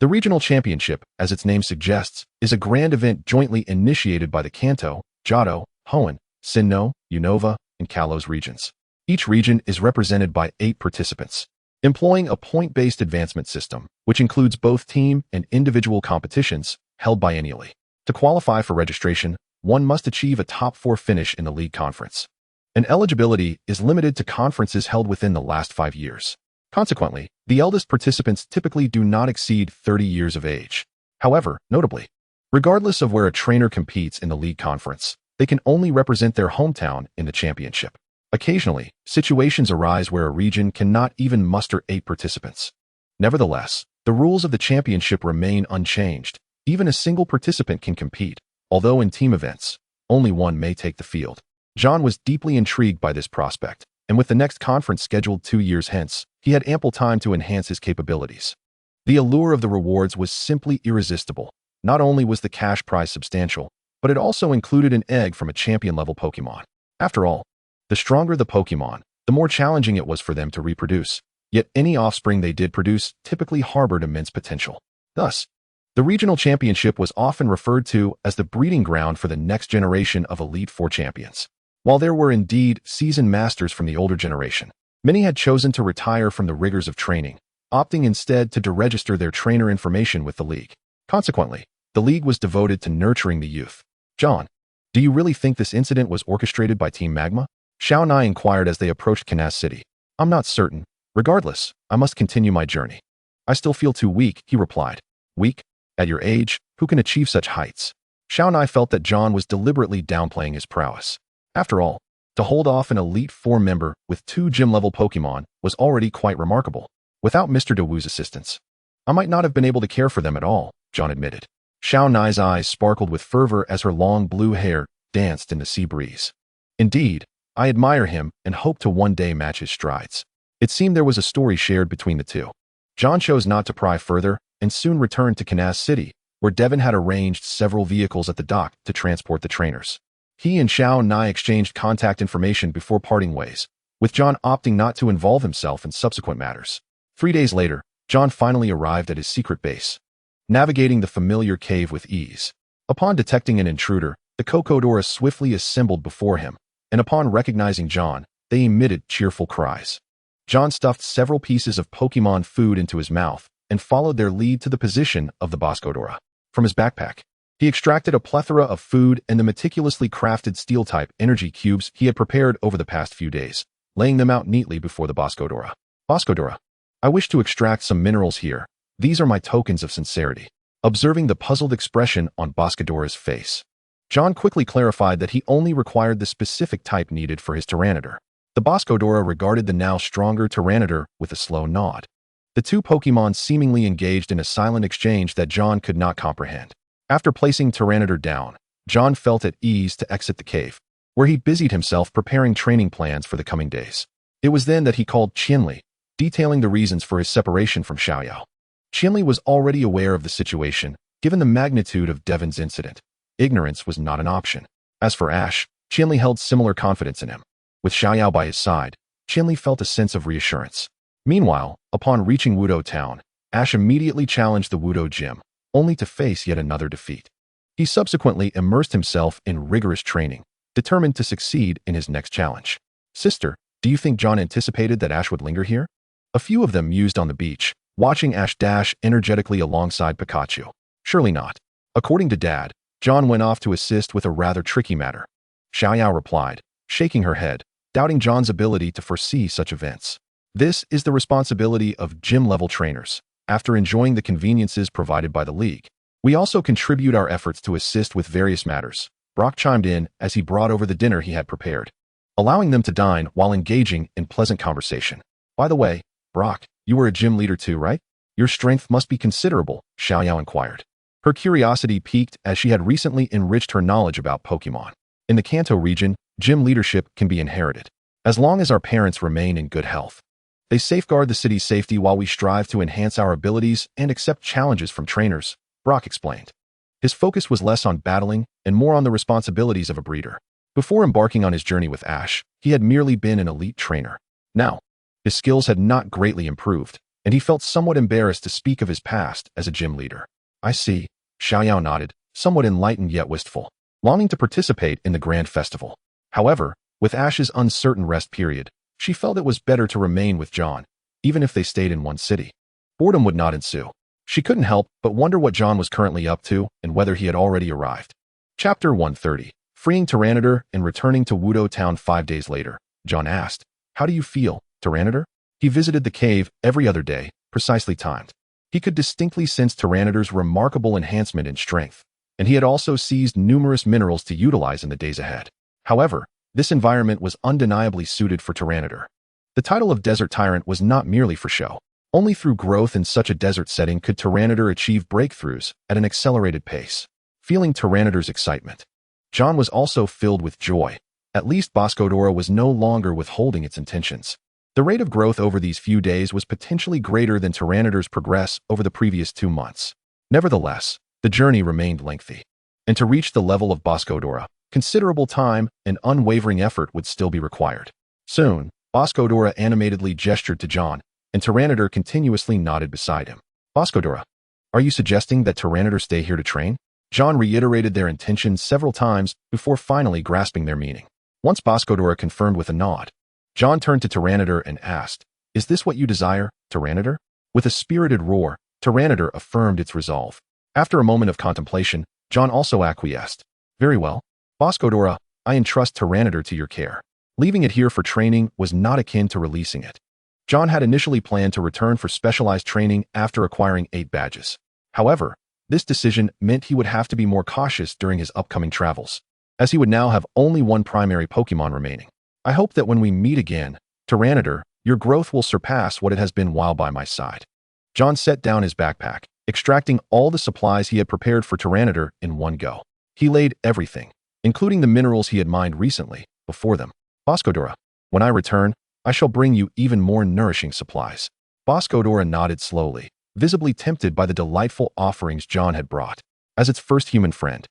The regional championship, as its name suggests, is a grand event jointly initiated by the Kanto, Johto, Hoenn, Sinnoh, Unova, and Kalos regions. Each region is represented by 8 participants, employing a point-based advancement system, which includes both team and individual competitions held biennially. To qualify for registration, one must achieve a top 4 finish in the league conference. And eligibility is limited to conferences held within the last 5 years. Consequently, the eldest participants typically do not exceed 30 years of age. However, notably, regardless of where a trainer competes in the league conference, they can only represent their hometown in the championship. Occasionally, situations arise where a region cannot even muster 8 participants. Nevertheless, the rules of the championship remain unchanged. Even a single participant can compete, although in team events, only one may take the field. John was deeply intrigued by this prospect, and with the next conference scheduled 2 years hence, he had ample time to enhance his capabilities. The allure of the rewards was simply irresistible. Not only was the cash prize substantial, but it also included an egg from a champion-level Pokémon. After all, the stronger the Pokémon, the more challenging it was for them to reproduce, yet any offspring they did produce typically harbored immense potential. Thus, the regional championship was often referred to as the breeding ground for the next generation of Elite Four champions. While there were indeed seasoned masters from the older generation, many had chosen to retire from the rigors of training, opting instead to deregister their trainer information with the league. Consequently, the league was devoted to nurturing the youth. John, do you really think this incident was orchestrated by Team Magma? Xiao Nai inquired as they approached Canas City. I'm not certain. Regardless, I must continue my journey. I still feel too weak, he replied. Weak? At your age, who can achieve such heights? Xiao Nai felt that John was deliberately downplaying his prowess. After all, to hold off an Elite Four member with 2 gym-level Pokémon was already quite remarkable. Without Mr. DeWu's assistance, I might not have been able to care for them at all, John admitted. Xiao Nai's eyes sparkled with fervor as her long blue hair danced in the sea breeze. Indeed, I admire him and hope to one day match his strides. It seemed there was a story shared between the two. John chose not to pry further and soon returned to Canas City, where Devon had arranged several vehicles at the dock to transport the trainers. He and Xiao Nai exchanged contact information before parting ways, with John opting not to involve himself in subsequent matters. 3 days later, John finally arrived at his secret base, navigating the familiar cave with ease. Upon detecting an intruder, the Cocodora swiftly assembled before him, and upon recognizing John, they emitted cheerful cries. John stuffed several pieces of Pokémon food into his mouth and followed their lead to the position of the Boscodora. From his backpack, he extracted a plethora of food and the meticulously crafted steel-type energy cubes he had prepared over the past few days, laying them out neatly before the Boscodora. Boscodora, I wish to extract some minerals here. These are my tokens of sincerity. Observing the puzzled expression on Boscodora's face, John quickly clarified that he only required the specific type needed for his Tyranitar. The Boscodora regarded the now stronger Tyranitar with a slow nod. The 2 Pokémon seemingly engaged in a silent exchange that John could not comprehend. After placing Tyranitar down, John felt at ease to exit the cave, where he busied himself preparing training plans for the coming days. It was then that he called Qianli, detailing the reasons for his separation from Xiaoyao. Qianli was already aware of the situation, given the magnitude of Devon's incident. Ignorance was not an option. As for Ash, Qianli held similar confidence in him. With Xiaoyao by his side, Qianli felt a sense of reassurance. Meanwhile, upon reaching Wudo Town, Ash immediately challenged the Wudo Gym, only to face yet another defeat. He subsequently immersed himself in rigorous training, determined to succeed in his next challenge. Sister, do you think John anticipated that Ash would linger here? A few of them mused on the beach, watching Ash dash energetically alongside Pikachu. Surely not. According to Dad, John went off to assist with a rather tricky matter. Xiaoyao replied, shaking her head, doubting John's ability to foresee such events. This is the responsibility of gym-level trainers. After enjoying the conveniences provided by the league, we also contribute our efforts to assist with various matters. Brock chimed in as he brought over the dinner he had prepared, allowing them to dine while engaging in pleasant conversation. By the way, Brock, you were a gym leader too, right? Your strength must be considerable, Xiaoyao inquired. Her curiosity piqued as she had recently enriched her knowledge about Pokémon. In the Kanto region, gym leadership can be inherited, as long as our parents remain in good health. They safeguard the city's safety while we strive to enhance our abilities and accept challenges from trainers, Brock explained. His focus was less on battling and more on the responsibilities of a breeder. Before embarking on his journey with Ash, he had merely been an elite trainer. Now, his skills had not greatly improved, and he felt somewhat embarrassed to speak of his past as a gym leader. I see, Xiaoyao nodded, somewhat enlightened yet wistful, longing to participate in the grand festival. However, with Ash's uncertain rest period, she felt it was better to remain with John, even if they stayed in one city. Boredom would not ensue. She couldn't help but wonder what John was currently up to and whether he had already arrived. Chapter 130. Freeing Tyranitar and returning to Wudo Town 5 days later, John asked, How do you feel, Tyranitar? He visited the cave every other day, precisely timed. He could distinctly sense Tyranitar's remarkable enhancement in strength, and he had also seized numerous minerals to utilize in the days ahead. However, this environment was undeniably suited for Tyranitar. The title of Desert Tyrant was not merely for show. Only through growth in such a desert setting could Tyranitar achieve breakthroughs at an accelerated pace. Feeling Tyranitar's excitement, John was also filled with joy, At least Boscodora was no longer withholding its intentions. The rate of growth over these few days was potentially greater than Tyranidar's progress over the previous 2 months. Nevertheless, the journey remained lengthy. And to reach the level of Boscodora, considerable time and unwavering effort would still be required. Soon, Boscodora animatedly gestured to John, and Tyranitar continuously nodded beside him. Boscodora, are you suggesting that Tyranitar stay here to train? John reiterated their intentions several times before finally grasping their meaning. Once Boscodora confirmed with a nod, John turned to Tyranitar and asked, "Is this what you desire, Tyranitar?" With a spirited roar, Tyranitar affirmed its resolve. After a moment of contemplation, John also acquiesced. "Very well. Boscodora, I entrust Tyranitar to your care." Leaving it here for training was not akin to releasing it. John had initially planned to return for specialized training after acquiring 8 badges. However, this decision meant he would have to be more cautious during his upcoming travels, as he would now have only 1 primary Pokémon remaining. "I hope that when we meet again, Tyranitar, your growth will surpass what it has been while by my side." John set down his backpack, extracting all the supplies he had prepared for Tyranitar in one go. He laid everything, including the minerals he had mined recently, before them. "Boscodora, when I return, I shall bring you even more nourishing supplies." Boscodora nodded slowly, visibly tempted by the delightful offerings John had brought. As its first human friend,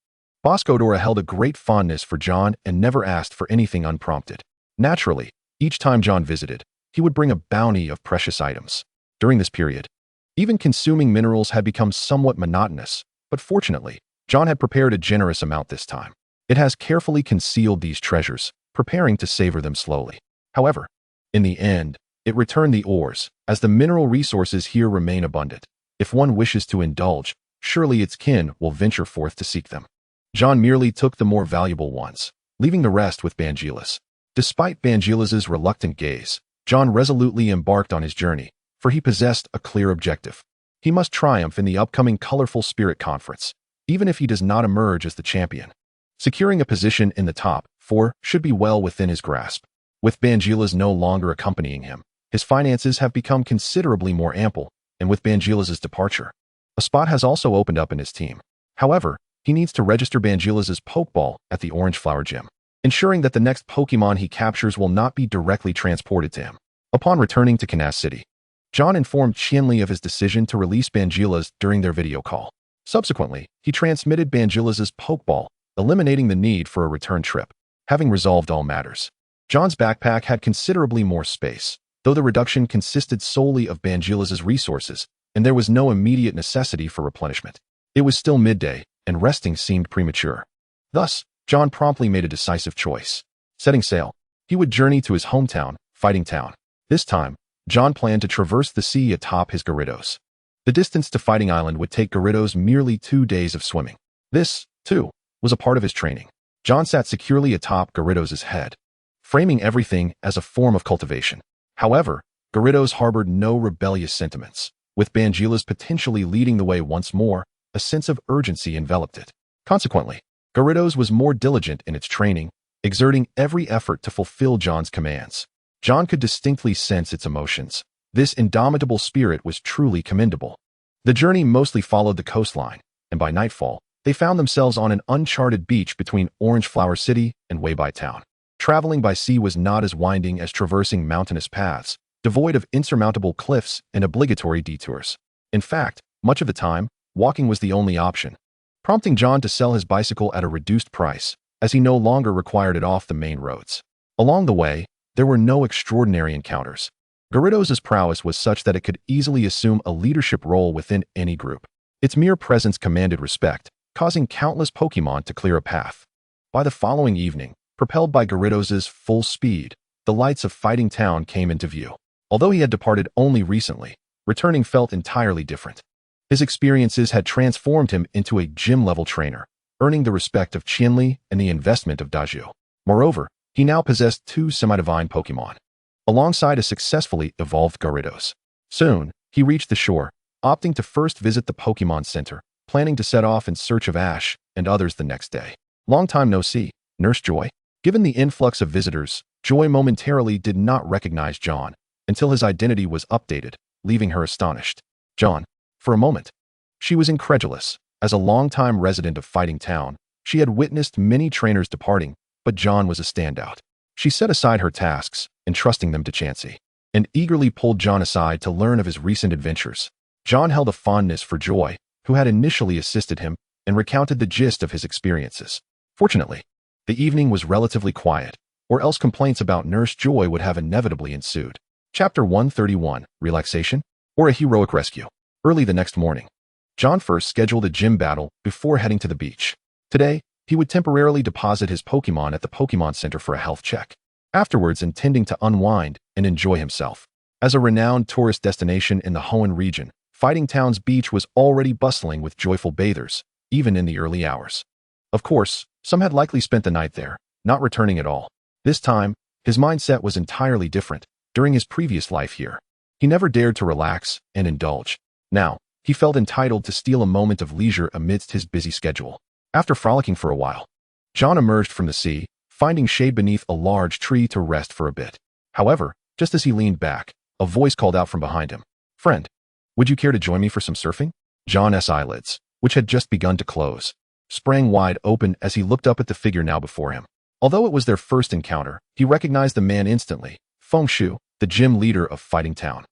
Boscodora held a great fondness for John and never asked for anything unprompted. Naturally, each time John visited, he would bring a bounty of precious items. During this period, even consuming minerals had become somewhat monotonous, but fortunately, John had prepared a generous amount this time. It has carefully concealed these treasures, preparing to savor them slowly. However, in the end, it returned the ores, as the mineral resources here remain abundant. If one wishes to indulge, surely its kin will venture forth to seek them. John merely took the more valuable ones, leaving the rest with Bangilas. Despite Bangilas's reluctant gaze, John resolutely embarked on his journey, for he possessed a clear objective. He must triumph in the upcoming Colorful Spirit Conference, even if he does not emerge as the champion. Securing a position in the top 4 should be well within his grasp. With Bangilas no longer accompanying him, his finances have become considerably more ample, and with Bangilas's departure, a spot has also opened up in his team. However, he needs to register Bangilas's Pokeball at the Orange Flower Gym, ensuring that the next Pokemon he captures will not be directly transported to him. Upon returning to Canas City, John informed Qianli of his decision to release Bangilas during their video call. Subsequently, he transmitted Bangilas's Pokeball, eliminating the need for a return trip. Having resolved all matters, John's backpack had considerably more space, though the reduction consisted solely of Bangilas's resources, and there was no immediate necessity for replenishment. It was still midday, and resting seemed premature. Thus, John promptly made a decisive choice. Setting sail, he would journey to his hometown, Fighting Town. This time, John planned to traverse the sea atop his Gyarados. The distance to Fighting Island would take Gyarados merely 2 days of swimming. This, too, was a part of his training. John sat securely atop Gyarados' head, framing everything as a form of cultivation. However, Gyarados harbored no rebellious sentiments. With Bangilas potentially leading the way once more, a sense of urgency enveloped it. Consequently, Gyarados was more diligent in its training, exerting every effort to fulfill John's commands. John could distinctly sense its emotions. This indomitable spirit was truly commendable. The journey mostly followed the coastline, and by nightfall, they found themselves on an uncharted beach between Orange Flower City and Weibai Town. Traveling by sea was not as winding as traversing mountainous paths, devoid of insurmountable cliffs and obligatory detours. In fact, much of the time, walking was the only option, prompting John to sell his bicycle at a reduced price, as he no longer required it off the main roads. Along the way, there were no extraordinary encounters. Gyarados' prowess was such that it could easily assume a leadership role within any group. Its mere presence commanded respect, causing countless Pokémon to clear a path. By the following evening, propelled by Gyarados' full speed, the lights of Fighting Town came into view. Although he had departed only recently, returning felt entirely different. His experiences had transformed him into a gym-level trainer, earning the respect of Qianli and the investment of Daju. Moreover, he now possessed 2 semi-divine Pokémon, alongside a successfully evolved Gyarados. Soon, he reached the shore, opting to first visit the Pokémon Center, planning to set off in search of Ash and others the next day. Long time no see, Nurse Joy. Given the influx of visitors, Joy momentarily did not recognize John until his identity was updated, leaving her astonished. John. For a moment, she was incredulous. As a longtime resident of Fighting Town, she had witnessed many trainers departing, but John was a standout. She set aside her tasks, entrusting them to Chansey, and eagerly pulled John aside to learn of his recent adventures. John held a fondness for Joy, who had initially assisted him, and recounted the gist of his experiences. Fortunately, the evening was relatively quiet, or else complaints about Nurse Joy would have inevitably ensued. Chapter 131, Relaxation, or a Heroic Rescue. Early the next morning, John first scheduled a gym battle before heading to the beach. Today, he would temporarily deposit his Pokémon at the Pokémon Center for a health check, afterwards intending to unwind and enjoy himself. As a renowned tourist destination in the Hoenn region, Fighting Town's beach was already bustling with joyful bathers, even in the early hours. Of course, some had likely spent the night there, not returning at all. This time, his mindset was entirely different. During his previous life here, he never dared to relax and indulge. Now, he felt entitled to steal a moment of leisure amidst his busy schedule. After frolicking for a while, John emerged from the sea, finding shade beneath a large tree to rest for a bit. However, just as he leaned back, a voice called out from behind him. "Friend, would you care to join me for some surfing?" John's eyelids, which had just begun to close, sprang wide open as he looked up at the figure now before him. Although it was their first encounter, he recognized the man instantly. Fengshu, the gym leader of Fighting Town.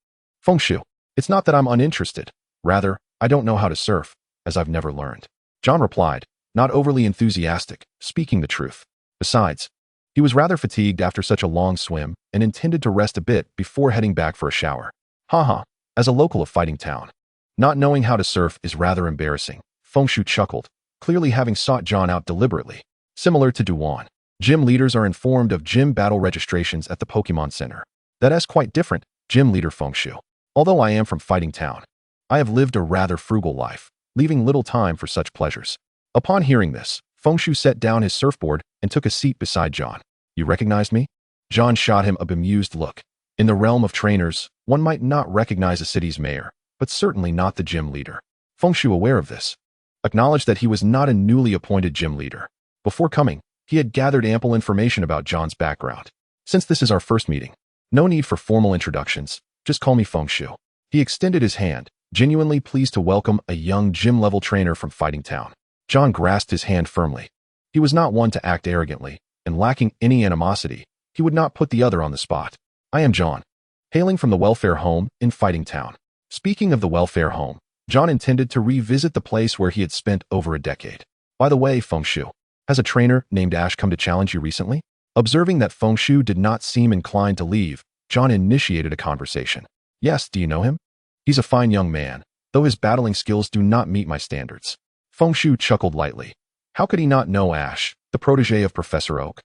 "Fengshu, it's not that I'm uninterested. Rather, I don't know how to surf, as I've never learned." John replied, not overly enthusiastic, speaking the truth. Besides, he was rather fatigued after such a long swim and intended to rest a bit before heading back for a shower. Haha, as a local of Fighting Town, not knowing how to surf is rather embarrassing. Fengshu chuckled, clearly having sought John out deliberately. Similar to Duan, gym leaders are informed of gym battle registrations at the Pokémon Center. That is quite different, Gym Leader Fengshu. Although I am from Fighting Town, I have lived a rather frugal life, leaving little time for such pleasures. Upon hearing this, Fengshu set down his surfboard and took a seat beside John. "You recognized me?" John shot him a bemused look. In the realm of trainers, one might not recognize a city's mayor, but certainly not the gym leader. Fengshu, aware of this, acknowledged that he was not a newly appointed gym leader. Before coming, he had gathered ample information about John's background. "Since this is our first meeting, no need for formal introductions, just call me Fengshu." He extended his hand, genuinely pleased to welcome a young gym-level trainer from Fighting Town. John grasped his hand firmly. He was not one to act arrogantly, and lacking any animosity, he would not put the other on the spot. "I am John, hailing from the welfare home in Fighting Town." Speaking of the welfare home, John intended to revisit the place where he had spent over a decade. "By the way, Fengshu, has a trainer named Ash come to challenge you recently?" Observing that Fengshu did not seem inclined to leave, John initiated a conversation. "Yes, do you know him? He's a fine young man, though his battling skills do not meet my standards." Fengshu chuckled lightly. How could he not know Ash, the protege of Professor Oak?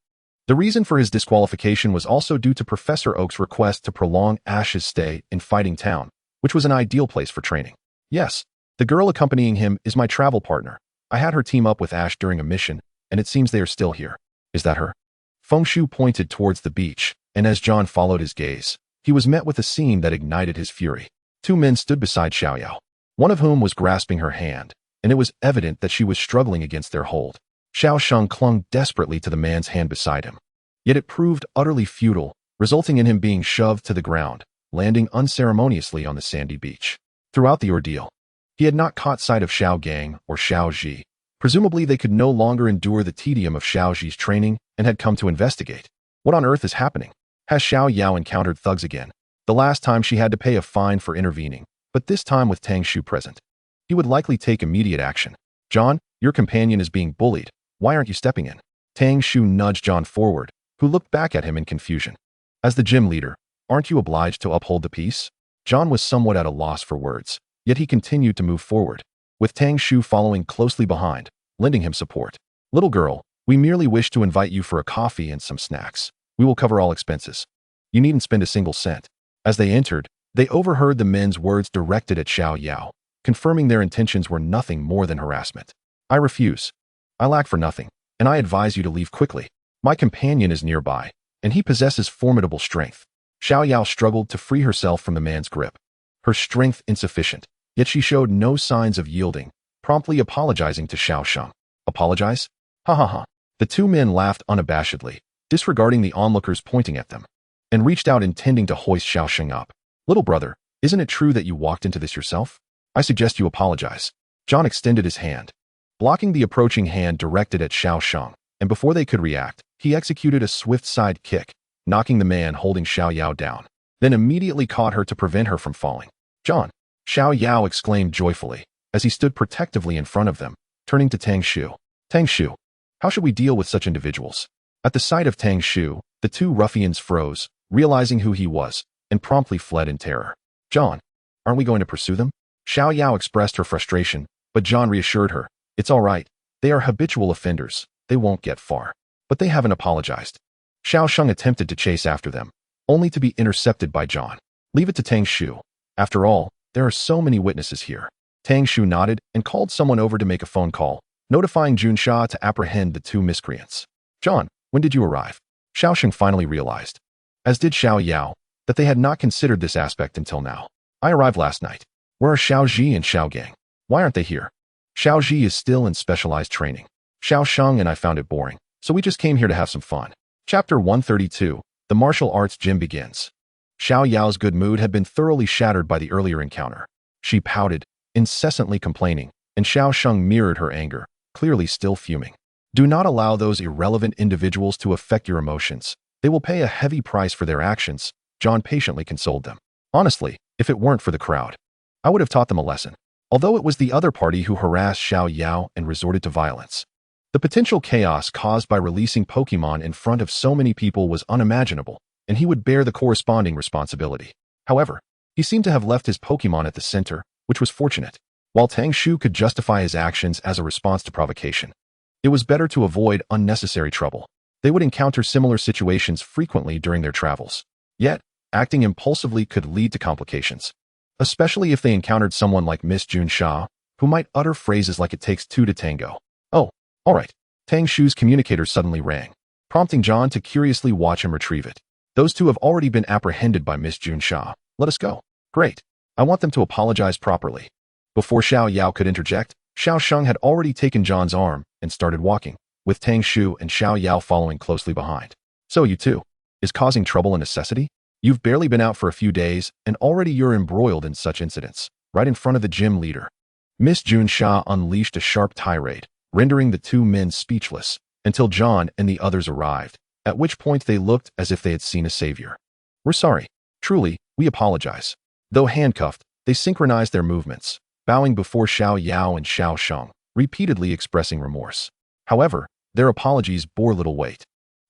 The reason for his disqualification was also due to Professor Oak's request to prolong Ash's stay in Fighting Town, which was an ideal place for training. "Yes, the girl accompanying him is my travel partner. I had her team up with Ash during a mission, and it seems they are still here." "Is that her?" Fengshu pointed towards the beach, and as John followed his gaze, he was met with a scene that ignited his fury. Two men stood beside Xiaoyao, one of whom was grasping her hand, and it was evident that she was struggling against their hold. Xiao Sheng clung desperately to the man's hand beside him. Yet it proved utterly futile, resulting in him being shoved to the ground, landing unceremoniously on the sandy beach. Throughout the ordeal, he had not caught sight of Xiao Gang or Xiao Ji. Presumably they could no longer endure the tedium of Xiao Ji's training and had come to investigate. What on earth is happening? Has Xiao Yao encountered thugs again? The last time she had to pay a fine for intervening, but this time with Tang Shu present. He would likely take immediate action. "John, your companion is being bullied. Why aren't you stepping in?" Tang Shu nudged John forward, who looked back at him in confusion. "As the gym leader, aren't you obliged to uphold the peace?" John was somewhat at a loss for words, yet he continued to move forward, with Tang Shu following closely behind, lending him support. "Little girl, we merely wish to invite you for a coffee and some snacks. We will cover all expenses. You needn't spend a single cent." As they entered, they overheard the men's words directed at Xiao Yao, confirming their intentions were nothing more than harassment. "I refuse. I lack for nothing, and I advise you to leave quickly. My companion is nearby, and he possesses formidable strength." Xiao Yao struggled to free herself from the man's grip. Her strength insufficient, yet she showed no signs of yielding, promptly apologizing to Xiao Sheng. "Apologize? Ha ha ha." The two men laughed unabashedly, disregarding the onlookers pointing at them, and reached out intending to hoist Xiao Sheng up. "Little brother, isn't it true that you walked into this yourself? I suggest you apologize." John extended his hand, blocking the approaching hand directed at Xiao Sheng, and before they could react, He executed a swift side kick, knocking the man holding Xiao Yao down, then immediately caught her to prevent her from falling. John! Xiao Yao exclaimed joyfully, as he stood protectively in front of them, turning to Tang Shu. Tang Shu, how should we deal with such individuals? At the sight of Tang Shu, the two ruffians froze, realizing who he was, and promptly fled in terror. John, aren't we going to pursue them? Xiao Yao expressed her frustration, but John reassured her. It's all right. They are habitual offenders. They won't get far. But they haven't apologized. Xiao Sheng attempted to chase after them, only to be intercepted by John. Leave it to Tang Shu. After all, there are so many witnesses here. Tang Shu nodded and called someone over to make a phone call, notifying Junsha to apprehend the two miscreants. John, when did you arrive? Xiao Sheng finally realized, as did Xiao Yao, that they had not considered this aspect until now. I arrived last night. Where are Xiao Ji and Xiao Gang? Why aren't they here? Xiao Ji is still in specialized training. Xiao Sheng and I found it boring, so we just came here to have some fun. Chapter 132, The Martial Arts Gym begins. Xiao Yao's good mood had been thoroughly shattered by the earlier encounter. She pouted, incessantly complaining, and Xiao Sheng mirrored her anger, clearly still fuming. Do not allow those irrelevant individuals to affect your emotions. They will pay a heavy price for their actions, John patiently consoled them. Honestly, if it weren't for the crowd, I would have taught them a lesson. Although it was the other party who harassed Xiao Yao and resorted to violence. The potential chaos caused by releasing Pokémon in front of so many people was unimaginable, and he would bear the corresponding responsibility. However, he seemed to have left his Pokémon at the center, which was fortunate. While Tang Shu could justify his actions as a response to provocation, it was better to avoid unnecessary trouble. They would encounter similar situations frequently during their travels. Yet, acting impulsively could lead to complications, especially if they encountered someone like Miss Junsha, who might utter phrases like it takes two to tango. Oh, all right. Tang Shu's communicator suddenly rang, prompting John to curiously watch him retrieve it. Those two have already been apprehended by Miss Junsha. Let us go. Great. I want them to apologize properly. Before Xiao Yao could interject, Xiao Sheng had already taken John's arm and started walking, with Tang Shu and Xiao Yao following closely behind. So you too. Is causing trouble a necessity? You've barely been out for a few days, and already you're embroiled in such incidents, right in front of the gym leader. Miss Junsha unleashed a sharp tirade, rendering the two men speechless, until John and the others arrived, at which point they looked as if they had seen a savior. We're sorry. Truly, we apologize. Though handcuffed, they synchronized their movements, bowing before Xiao Yao and Xiao Sheng, repeatedly expressing remorse. However, their apologies bore little weight.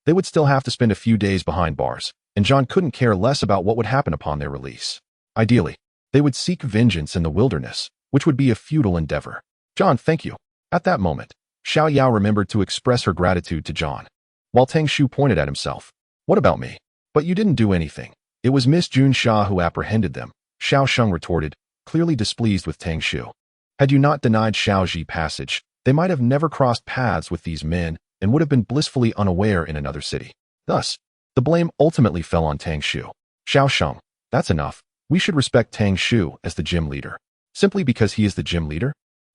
They would still have to spend a few days behind bars, and John couldn't care less about what would happen upon their release. Ideally, they would seek vengeance in the wilderness, which would be a futile endeavor. John, thank you. At that moment, Xiao Yao remembered to express her gratitude to John, while Tang Shu pointed at himself. What about me? But you didn't do anything. It was Miss Junsha who apprehended them, Xiao Sheng retorted, clearly displeased with Tang Shu. Had you not denied Xiao Ji passage, they might have never crossed paths with these men and would have been blissfully unaware in another city. Thus, the blame ultimately fell on Tang Shu. Xiao Sheng, that's enough. We should respect Tang Shu as the gym leader. Simply because he is the gym leader?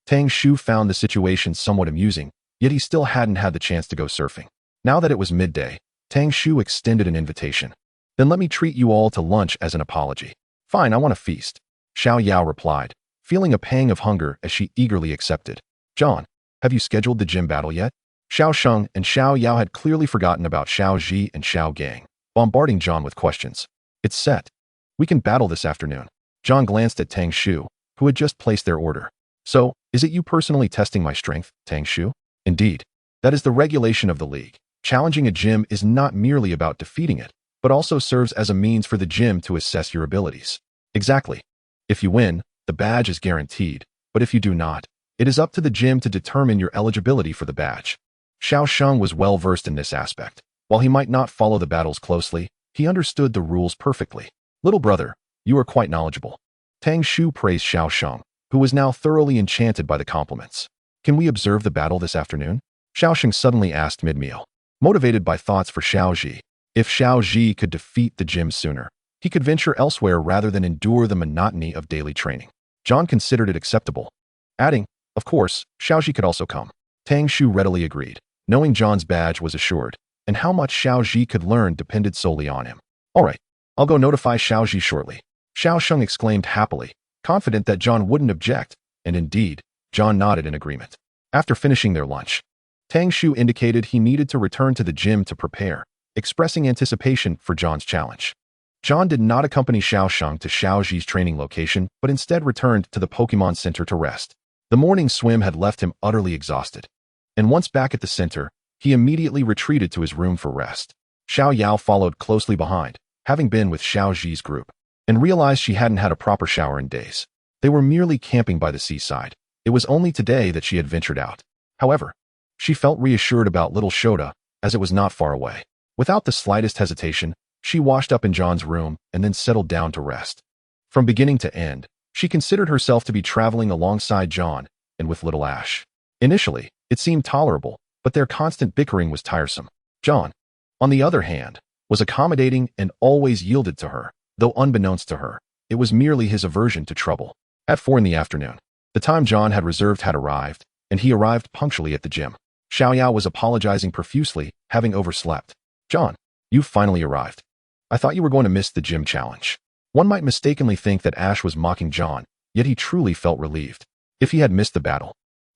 Tang Shu found the situation somewhat amusing, yet he still hadn't had the chance to go surfing. Now that it was midday, Tang Shu extended an invitation. Then let me treat you all to lunch as an apology. Fine, I want a feast. Xiao Yao replied, feeling a pang of hunger as she eagerly accepted. John, have you scheduled the gym battle yet? Xiao Sheng and Xiao Yao had clearly forgotten about Xiao Ji and Xiao Gang, bombarding John with questions. It's set. We can battle this afternoon. John glanced at Tang Shu, who had just placed their order. So, is it you personally testing my strength, Tang Shu? Indeed. That is the regulation of the league. Challenging a gym is not merely about defeating it, but also serves as a means for the gym to assess your abilities. Exactly. If you win, the badge is guaranteed, but if you do not, it is up to the gym to determine your eligibility for the badge. Xiao Sheng was well versed in this aspect. While he might not follow the battles closely, he understood the rules perfectly. Little brother, you are quite knowledgeable. Tang Shu praised Xiao Sheng, who was now thoroughly enchanted by the compliments. Can we observe the battle this afternoon? Xiao Sheng suddenly asked mid-meal, motivated by thoughts for Xiao Ji. If Xiao Ji could defeat the gym sooner, he could venture elsewhere rather than endure the monotony of daily training. John considered it acceptable, adding, of course, Xiao Ji could also come. Tang Shu readily agreed, knowing John's badge was assured, and how much Xiao Ji could learn depended solely on him. All right, I'll go notify Xiao Ji shortly. Xiao Sheng exclaimed happily, confident that John wouldn't object, and indeed, John nodded in agreement. After finishing their lunch, Tang Shu indicated he needed to return to the gym to prepare, expressing anticipation for John's challenge. John did not accompany Xiaosheng to Xiaoji's training location, but instead returned to the Pokémon Center to rest. The morning swim had left him utterly exhausted, and once back at the center, he immediately retreated to his room for rest. Xiao Yao followed closely behind, having been with Xiaoji's group, and realized she hadn't had a proper shower in days. They were merely camping by the seaside. It was only today that she had ventured out. However, she felt reassured about little Shota, as it was not far away. Without the slightest hesitation, she washed up in John's room and then settled down to rest. From beginning to end, she considered herself to be traveling alongside John and with little Ash. Initially, it seemed tolerable, but their constant bickering was tiresome. John, on the other hand, was accommodating and always yielded to her, though unbeknownst to her, it was merely his aversion to trouble. At 4 in the afternoon, the time John had reserved had arrived, and he arrived punctually at the gym. Xiao Yao was apologizing profusely, having overslept. John, you've finally arrived. I thought you were going to miss the gym challenge. One might mistakenly think that Ash was mocking John, yet he truly felt relieved. If he had missed the battle,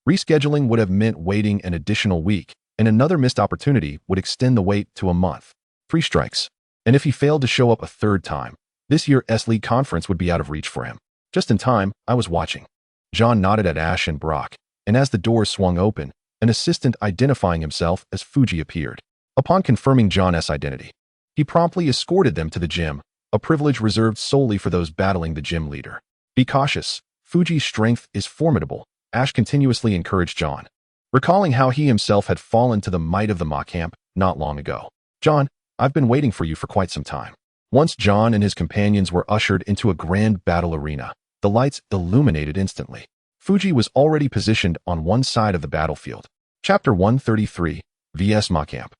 rescheduling would have meant waiting an additional week, and another missed opportunity would extend the wait to a month. 3 strikes. And if he failed to show up a third time, this year's S-League conference would be out of reach for him. Just in time, I was watching. John nodded at Ash and Brock, and as the doors swung open, an assistant identifying himself as Fuji appeared. Upon confirming John's identity, he promptly escorted them to the gym, a privilege reserved solely for those battling the gym leader. Be cautious. Fuji's strength is formidable, Ash continuously encouraged John, recalling how he himself had fallen to the might of the Macamp not long ago. John, I've been waiting for you for quite some time. Once John and his companions were ushered into a grand battle arena, the lights illuminated instantly. Fuji was already positioned on one side of the battlefield. Chapter 133, vs Macamp.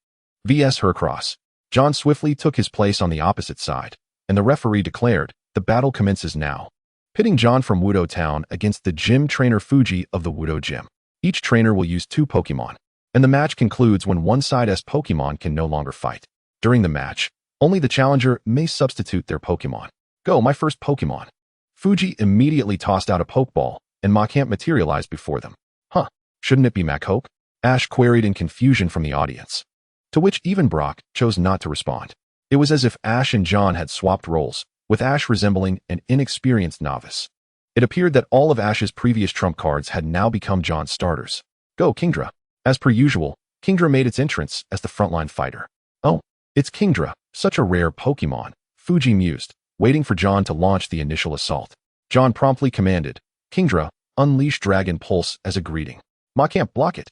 vs Hercross. John swiftly took his place on the opposite side, and the referee declared, the battle commences now. Pitting John from Wudo Town against the gym trainer Fuji of the Wudo Gym. Each trainer will use 2 Pokémon, and the match concludes when one side's Pokémon can no longer fight. During the match, only the challenger may substitute their Pokémon. Go, my first Pokémon. Fuji immediately tossed out a Pokeball, and Macamp materialized before them. Huh, shouldn't it be Macoke? Ash queried in confusion from the audience, to which even Brock chose not to respond. It was as if Ash and John had swapped roles, with Ash resembling an inexperienced novice. It appeared that all of Ash's previous trump cards had now become John's starters. Go, Kingdra. As per usual, Kingdra made its entrance as the frontline fighter. Oh, it's Kingdra, such a rare Pokémon, Fuji mused, waiting for John to launch the initial assault. John promptly commanded, Kingdra, unleash Dragon Pulse as a greeting. Macamp, block it.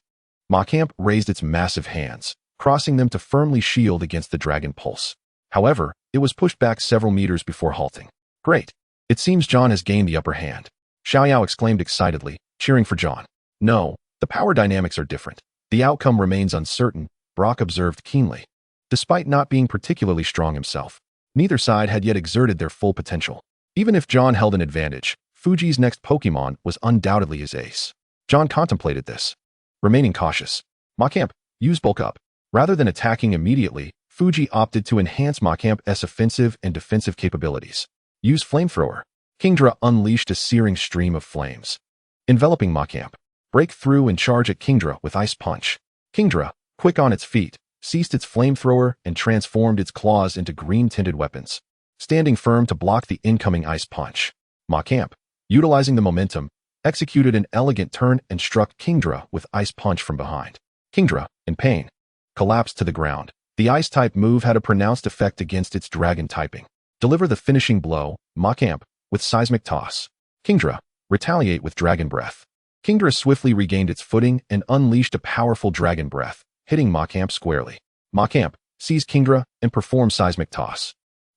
Macamp raised its massive hands, crossing them to firmly shield against the Dragon Pulse. However, it was pushed back several meters before halting. Great. It seems John has gained the upper hand. Xiao Yao exclaimed excitedly, cheering for John. No, the power dynamics are different. The outcome remains uncertain, Brock observed keenly. Despite not being particularly strong himself, neither side had yet exerted their full potential. Even if John held an advantage, Fuji's next Pokémon was undoubtedly his ace. John contemplated this, remaining cautious. Macamp, use Bulk Up. Rather than attacking immediately, Fuji opted to enhance Macamp's offensive and defensive capabilities. Use Flamethrower. Kingdra unleashed a searing stream of flames, enveloping Macamp. Break through and charge at Kingdra with Ice Punch. Kingdra, quick on its feet, seized its flamethrower and transformed its claws into green-tinted weapons, standing firm to block the incoming Ice Punch. Macamp, utilizing the momentum, executed an elegant turn and struck Kingdra with Ice Punch from behind. Kingdra, in pain, collapsed to the ground. The Ice-type move had a pronounced effect against its Dragon typing. Deliver the finishing blow, Macamp, with Seismic Toss. Kingdra, retaliate with Dragon Breath. Kingdra swiftly regained its footing and unleashed a powerful Dragon Breath, hitting Macamp squarely. Macamp, seized Kingdra and performed Seismic Toss.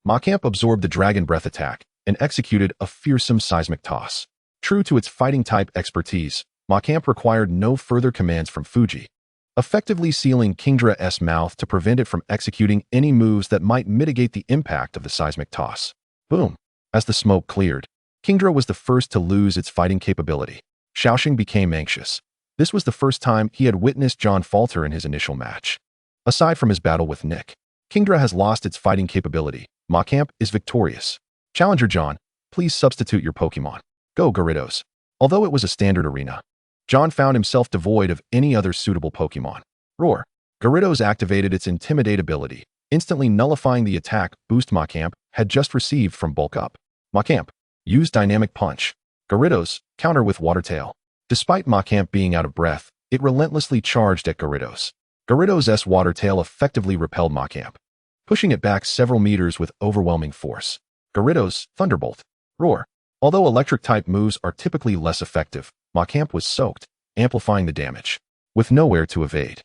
Macamp absorbed the Dragon Breath attack and executed a fearsome Seismic Toss. True to its fighting-type expertise, Macamp required no further commands from Fuji, effectively sealing Kingdra's mouth to prevent it from executing any moves that might mitigate the impact of the Seismic Toss. Boom! As the smoke cleared, Kingdra was the first to lose its fighting capability. Xiaosheng became anxious. This was the first time he had witnessed John falter in his initial match. Aside from his battle with Nick, Kingdra has lost its fighting capability. Macamp is victorious. Challenger John, please substitute your Pokémon. Go, Gyarados. Although it was a standard arena, John found himself devoid of any other suitable Pokémon. Roar. Gyarados activated its Intimidate ability, instantly nullifying the attack boost Macamp had just received from Bulk Up. Macamp. Use Dynamic Punch. Gyarados. Counter with Water Tail. Despite Macamp being out of breath, it relentlessly charged at Gyarados. Gyarados' Water Tail effectively repelled Macamp, pushing it back several meters with overwhelming force. Gyarados. Thunderbolt. Roar. Although Electric-type moves are typically less effective, Macamp was soaked, amplifying the damage. With nowhere to evade,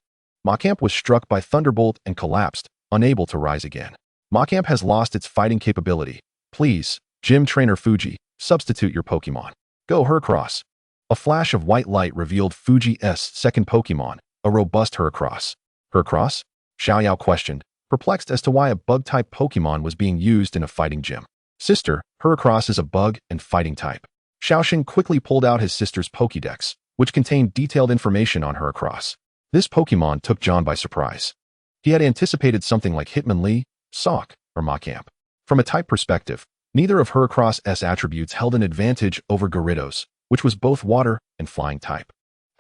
Macamp was struck by Thunderbolt and collapsed, unable to rise again. Macamp has lost its fighting capability. Please, Gym Trainer Fuji, substitute your Pokémon. Go Heracross. A flash of white light revealed Fuji's second Pokémon, a robust Heracross. Heracross? Xiaoyao questioned, perplexed as to why a bug-type Pokémon was being used in a fighting gym. Sister, Heracross is a bug and fighting type. Xiaoxing quickly pulled out his sister's Pokédex, which contained detailed information on Heracross. This Pokémon took John by surprise. He had anticipated something like Hitmonlee, Sawk, or Macamp. From a type perspective, neither of Heracross's attributes held an advantage over Gyarados, which was both water and flying type.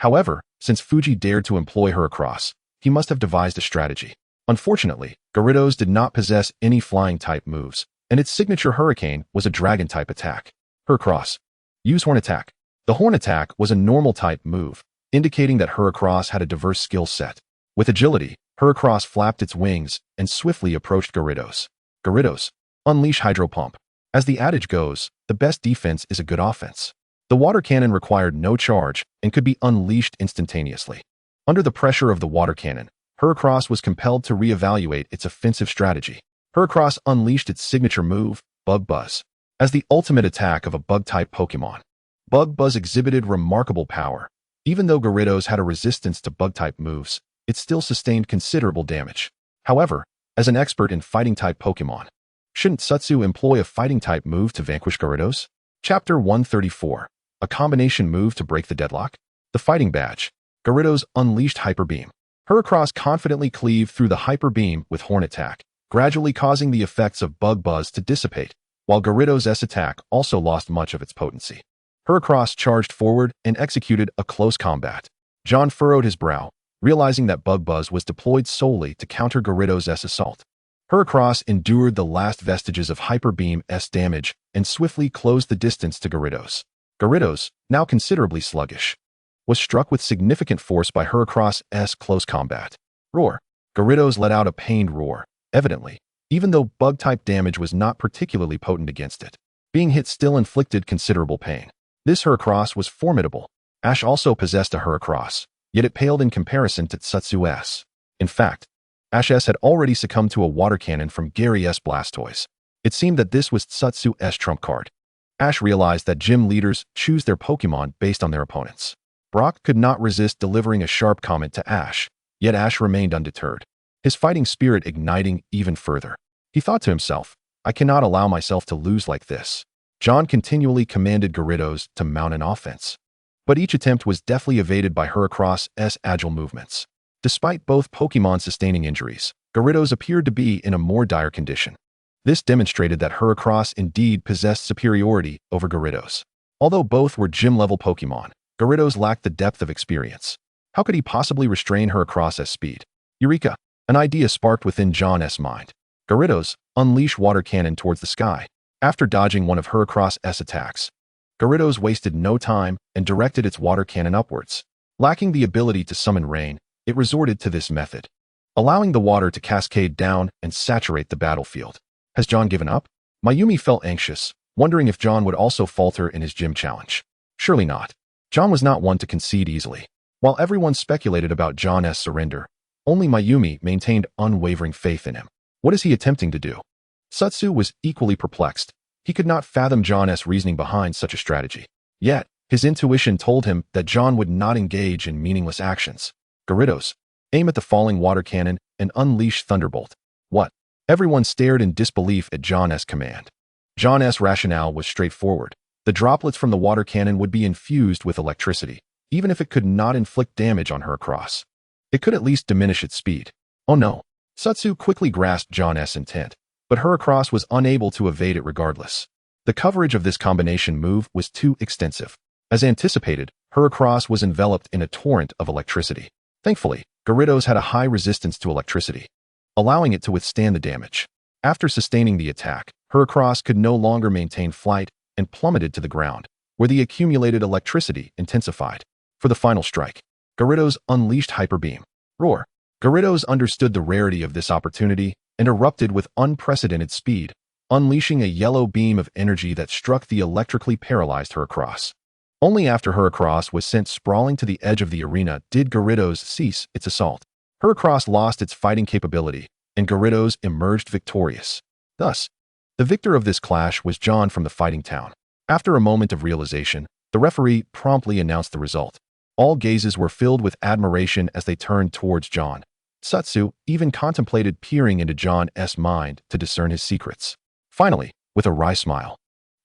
However, since Fuji dared to employ Heracross, he must have devised a strategy. Unfortunately, Gyarados did not possess any flying type moves, and its signature Hurricane was a dragon type attack. Heracross. Use Horn Attack. The Horn Attack was a normal type move, indicating that Heracross had a diverse skill set. With agility, Heracross flapped its wings and swiftly approached Gyarados. Gyarados. Unleash Hydro Pump. As the adage goes, the best defense is a good offense. The water cannon required no charge and could be unleashed instantaneously. Under the pressure of the water cannon, Heracross was compelled to reevaluate its offensive strategy. Heracross unleashed its signature move, Bug Buzz. As the ultimate attack of a bug-type Pokémon, Bug Buzz exhibited remarkable power. Even though Gyarados had a resistance to bug-type moves, it still sustained considerable damage. However, as an expert in fighting-type Pokémon, shouldn't Satsu employ a fighting-type move to vanquish Gyarados? Chapter 134. A combination move to break the deadlock? The Fighting Badge. Gyarados unleashed Hyper Beam. Heracross confidently cleaved through the Hyper Beam with Horn Attack, gradually causing the effects of Bug Buzz to dissipate, while Gyarados' attack also lost much of its potency. Heracross charged forward and executed a close combat. John furrowed his brow, realizing that Bug Buzz was deployed solely to counter Gyarados' assault. Heracross endured the last vestiges of Hyper Beam's damage and swiftly closed the distance to Gyarados. Gyarados, now considerably sluggish, was struck with significant force by Heracross's close combat. Roar. Gyarados let out a pained roar, evidently, even though bug-type damage was not particularly potent against it. Being hit still inflicted considerable pain. This Heracross was formidable. Ash also possessed a Heracross, yet it paled in comparison to Tsutsu's. In fact, Ash S had already succumbed to a water cannon from Gary's Blastoise. It seemed that this was Tsutsu's trump card. Ash realized that gym leaders choose their Pokémon based on their opponents. Brock could not resist delivering a sharp comment to Ash, yet Ash remained undeterred, his fighting spirit igniting even further. He thought to himself, I cannot allow myself to lose like this. John continually commanded Gyarados to mount an offense, but each attempt was deftly evaded by Heracross's agile movements. Despite both Pokémon sustaining injuries, Gyarados appeared to be in a more dire condition. This demonstrated that Heracross indeed possessed superiority over Gyarados. Although both were gym-level Pokémon, Gyarados lacked the depth of experience. How could he possibly restrain Heracross's speed? Eureka! An idea sparked within John's mind. Gyarados, unleash Water Cannon towards the sky. After dodging one of Heracross's attacks, Gyarados wasted no time and directed its water cannon upwards. Lacking the ability to summon rain, it resorted to this method, allowing the water to cascade down and saturate the battlefield. Has John given up? Mayumi felt anxious, wondering if John would also falter in his gym challenge. Surely not. John was not one to concede easily. While everyone speculated about John's surrender, only Mayumi maintained unwavering faith in him. What is he attempting to do? Satsu was equally perplexed. He could not fathom John's reasoning behind such a strategy. Yet, his intuition told him that John would not engage in meaningless actions. Gyarados, aim at the falling water cannon and unleash Thunderbolt. What? Everyone stared in disbelief at John's command. John's rationale was straightforward. The droplets from the water cannon would be infused with electricity, even if it could not inflict damage on Heracross. It could at least diminish its speed. Oh no. Satsu quickly grasped John's intent, but Heracross was unable to evade it regardless. The coverage of this combination move was too extensive. As anticipated, Heracross was enveloped in a torrent of electricity. Thankfully, Gyarados had a high resistance to electricity, allowing it to withstand the damage. After sustaining the attack, Heracross could no longer maintain flight and plummeted to the ground, where the accumulated electricity intensified. For the final strike, Gyarados unleashed Hyper Beam. Roar! Gyarados understood the rarity of this opportunity and erupted with unprecedented speed, unleashing a yellow beam of energy that struck the electrically paralyzed Heracross. Only after Heracross was sent sprawling to the edge of the arena did Gyarados cease its assault. Heracross lost its fighting capability, and Gyarados emerged victorious. Thus, the victor of this clash was John from the fighting town. After a moment of realization, the referee promptly announced the result. All gazes were filled with admiration as they turned towards John. Satsu even contemplated peering into John's mind to discern his secrets. Finally, with a wry smile,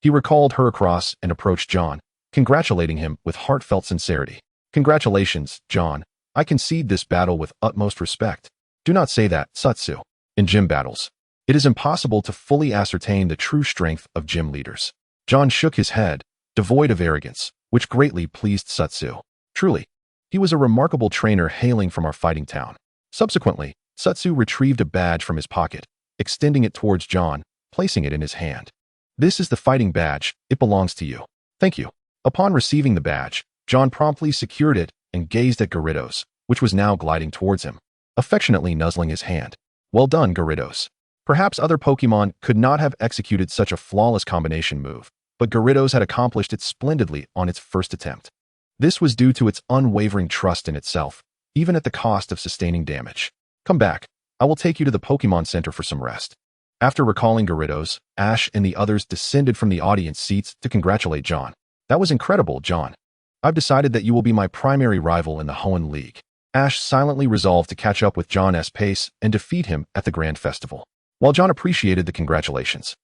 he recalled Heracross and approached John, congratulating him with heartfelt sincerity. Congratulations, John. I concede this battle with utmost respect. Do not say that, Satsu. In gym battles, it is impossible to fully ascertain the true strength of gym leaders. John shook his head, devoid of arrogance, which greatly pleased Satsu. Truly, he was a remarkable trainer hailing from our fighting town. Subsequently, Satsu retrieved a badge from his pocket, extending it towards John, placing it in his hand. This is the fighting badge. It belongs to you. Thank you. Upon receiving the badge, John promptly secured it and gazed at Gyarados, which was now gliding towards him, affectionately nuzzling his hand. Well done, Gyarados. Perhaps other Pokémon could not have executed such a flawless combination move, but Gyarados had accomplished it splendidly on its first attempt. This was due to its unwavering trust in itself, even at the cost of sustaining damage. Come back. I will take you to the Pokémon Center for some rest. After recalling Gyarados, Ash and the others descended from the audience seats to congratulate John. That was incredible, John. I've decided that you will be my primary rival in the Hoenn League. Ash silently resolved to catch up with John's pace and defeat him at the Grand Festival. While John appreciated the congratulations,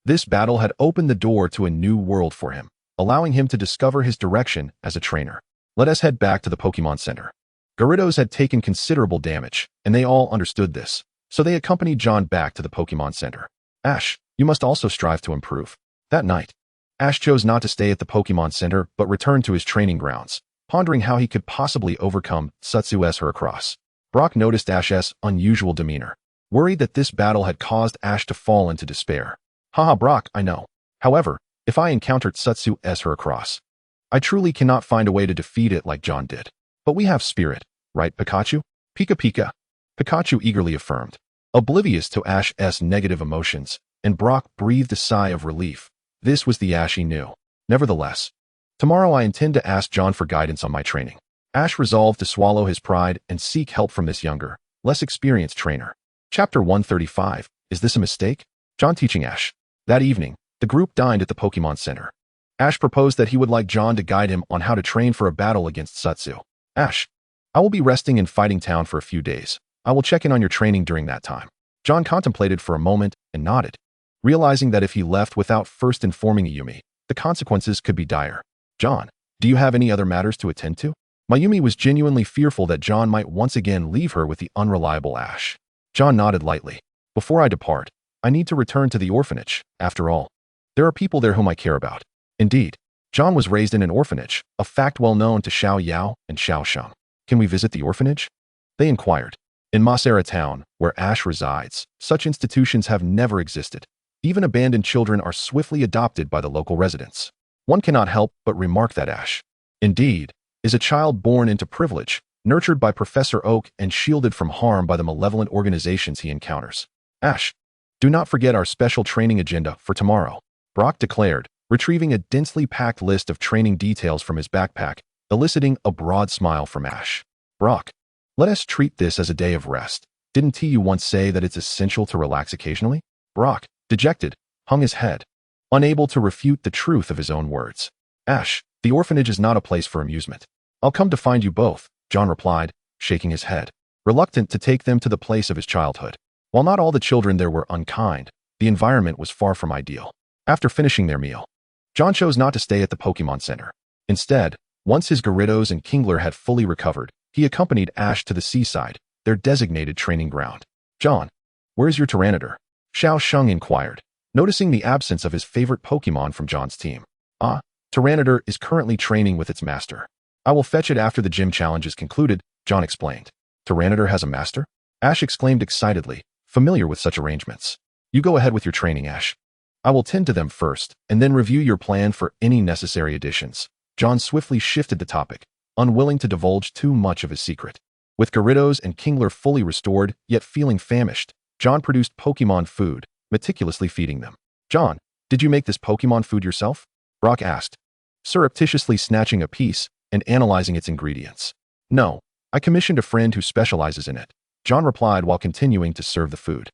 this battle had opened the door to a new world for him, allowing him to discover his direction as a trainer. Let us head back to the Pokémon Center. Gyarados had taken considerable damage, and they all understood this, so they accompanied John back to the Pokémon Center. Ash, you must also strive to improve. That night, Ash chose not to stay at the Pokémon Center but returned to his training grounds, pondering how he could possibly overcome Satsu's Heracross. Brock noticed Ash's unusual demeanor, worried that this battle had caused Ash to fall into despair. Haha, Brock, I know. However, if I encountered Satsu's Heracross, I truly cannot find a way to defeat it like John did. But we have spirit, right, Pikachu? Pika Pika. Pikachu eagerly affirmed, oblivious to Ash's negative emotions, and Brock breathed a sigh of relief. This was the Ash he knew. Nevertheless, tomorrow I intend to ask John for guidance on my training. Ash resolved to swallow his pride and seek help from this younger, less experienced trainer. Chapter 135, Is This a Mistake? John teaching Ash. That evening, the group dined at the Pokémon Center. Ash proposed that he would like John to guide him on how to train for a battle against Satsu. Ash, I will be resting in Fighting Town for a few days. I will check in on your training during that time. John contemplated for a moment and nodded, realizing that if he left without first informing Mayumi, the consequences could be dire. John, do you have any other matters to attend to? Mayumi was genuinely fearful that John might once again leave her with the unreliable Ash. John nodded lightly. Before I depart, I need to return to the orphanage. After all, there are people there whom I care about. Indeed, John was raised in an orphanage, a fact well known to Xiao Yao and Xiao Sheng. Can we visit the orphanage? They inquired. In Masera Town, where Ash resides, such institutions have never existed. Even abandoned children are swiftly adopted by the local residents. One cannot help but remark that Ash, indeed, is a child born into privilege, nurtured by Professor Oak and shielded from harm by the malevolent organizations he encounters. Ash, do not forget our special training agenda for tomorrow, Brock declared, retrieving a densely packed list of training details from his backpack, eliciting a broad smile from Ash. Brock, let us treat this as a day of rest. Didn't you once say that it's essential to relax occasionally? Brock, dejected, hung his head, unable to refute the truth of his own words. Ash, the orphanage is not a place for amusement. I'll come to find you both, John replied, shaking his head, reluctant to take them to the place of his childhood. While not all the children there were unkind, the environment was far from ideal. After finishing their meal, John chose not to stay at the Pokémon Center. Instead, once his Gyarados and Kingler had fully recovered, he accompanied Ash to the seaside, their designated training ground. John, where's your Tyranitar? Xiao Sheng inquired, noticing the absence of his favorite Pokémon from John's team. Tyranitar is currently training with its master. I will fetch it after the gym challenge is concluded, John explained. Tyranitar has a master? Ash exclaimed excitedly, familiar with such arrangements. You go ahead with your training, Ash. I will tend to them first, and then review your plan for any necessary additions. John swiftly shifted the topic, unwilling to divulge too much of his secret. With Gyarados and Kingler fully restored, yet feeling famished, John produced Pokémon food, meticulously feeding them. John, did you make this Pokémon food yourself? Brock asked, surreptitiously snatching a piece and analyzing its ingredients. No, I commissioned a friend who specializes in it, John replied while continuing to serve the food.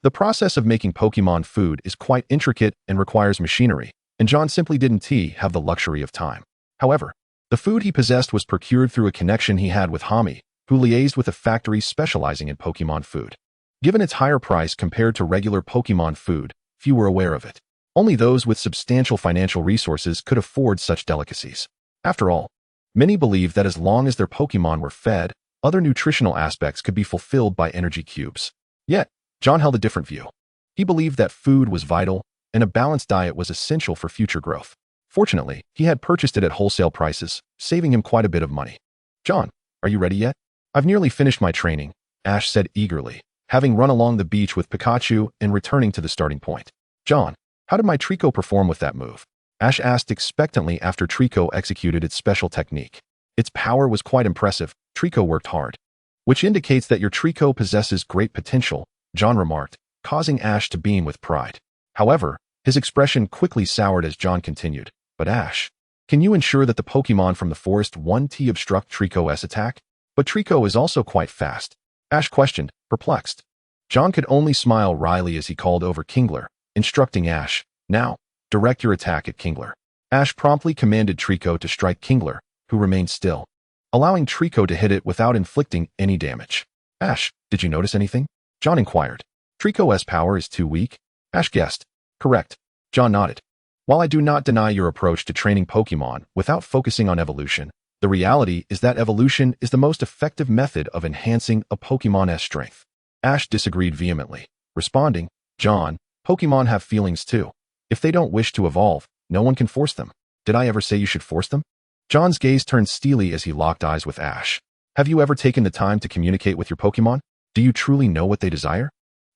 The process of making Pokémon food is quite intricate and requires machinery, and John simply didn't have the luxury of time. However, the food he possessed was procured through a connection he had with Hami, who liaised with a factory specializing in Pokémon food. Given its higher price compared to regular Pokémon food, few were aware of it. Only those with substantial financial resources could afford such delicacies. After all, many believed that as long as their Pokémon were fed, other nutritional aspects could be fulfilled by energy cubes. Yet, John held a different view. He believed that food was vital, and a balanced diet was essential for future growth. Fortunately, he had purchased it at wholesale prices, saving him quite a bit of money. John, are you ready yet? I've nearly finished my training, Ash said eagerly, having run along the beach with Pikachu and returning to the starting point. John, how did my Trico perform with that move? Ash asked expectantly after Trico executed its special technique. Its power was quite impressive. Trico worked hard. Which indicates that your Trico possesses great potential, John remarked, causing Ash to beam with pride. However, his expression quickly soured as John continued. But Ash, can you ensure that the Pokémon from the forest won't obstruct Trico's attack? But Trico is also quite fast. Ash questioned, perplexed. John could only smile wryly as he called over Kingler, instructing Ash, now, direct your attack at Kingler. Ash promptly commanded Trico to strike Kingler, who remained still, allowing Trico to hit it without inflicting any damage. Ash, did you notice anything? John inquired. Trico's power is too weak? Ash guessed. Correct. John nodded. While I do not deny your approach to training Pokémon without focusing on evolution, the reality is that evolution is the most effective method of enhancing a Pokémon's strength. Ash disagreed vehemently, responding, John, Pokémon have feelings too. If they don't wish to evolve, no one can force them. Did I ever say you should force them? John's gaze turned steely as he locked eyes with Ash. Have you ever taken the time to communicate with your Pokémon? Do you truly know what they desire?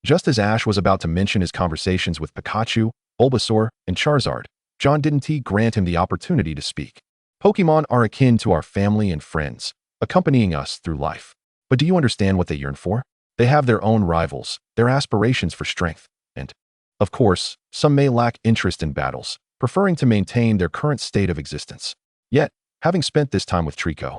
Just as Ash was about to mention his conversations with Pikachu, Bulbasaur, and Charizard, John didn't grant him the opportunity to speak. Pokémon are akin to our family and friends, accompanying us through life. But do you understand what they yearn for? They have their own rivals, their aspirations for strength, and, of course, some may lack interest in battles, preferring to maintain their current state of existence. Yet, having spent this time with Trico,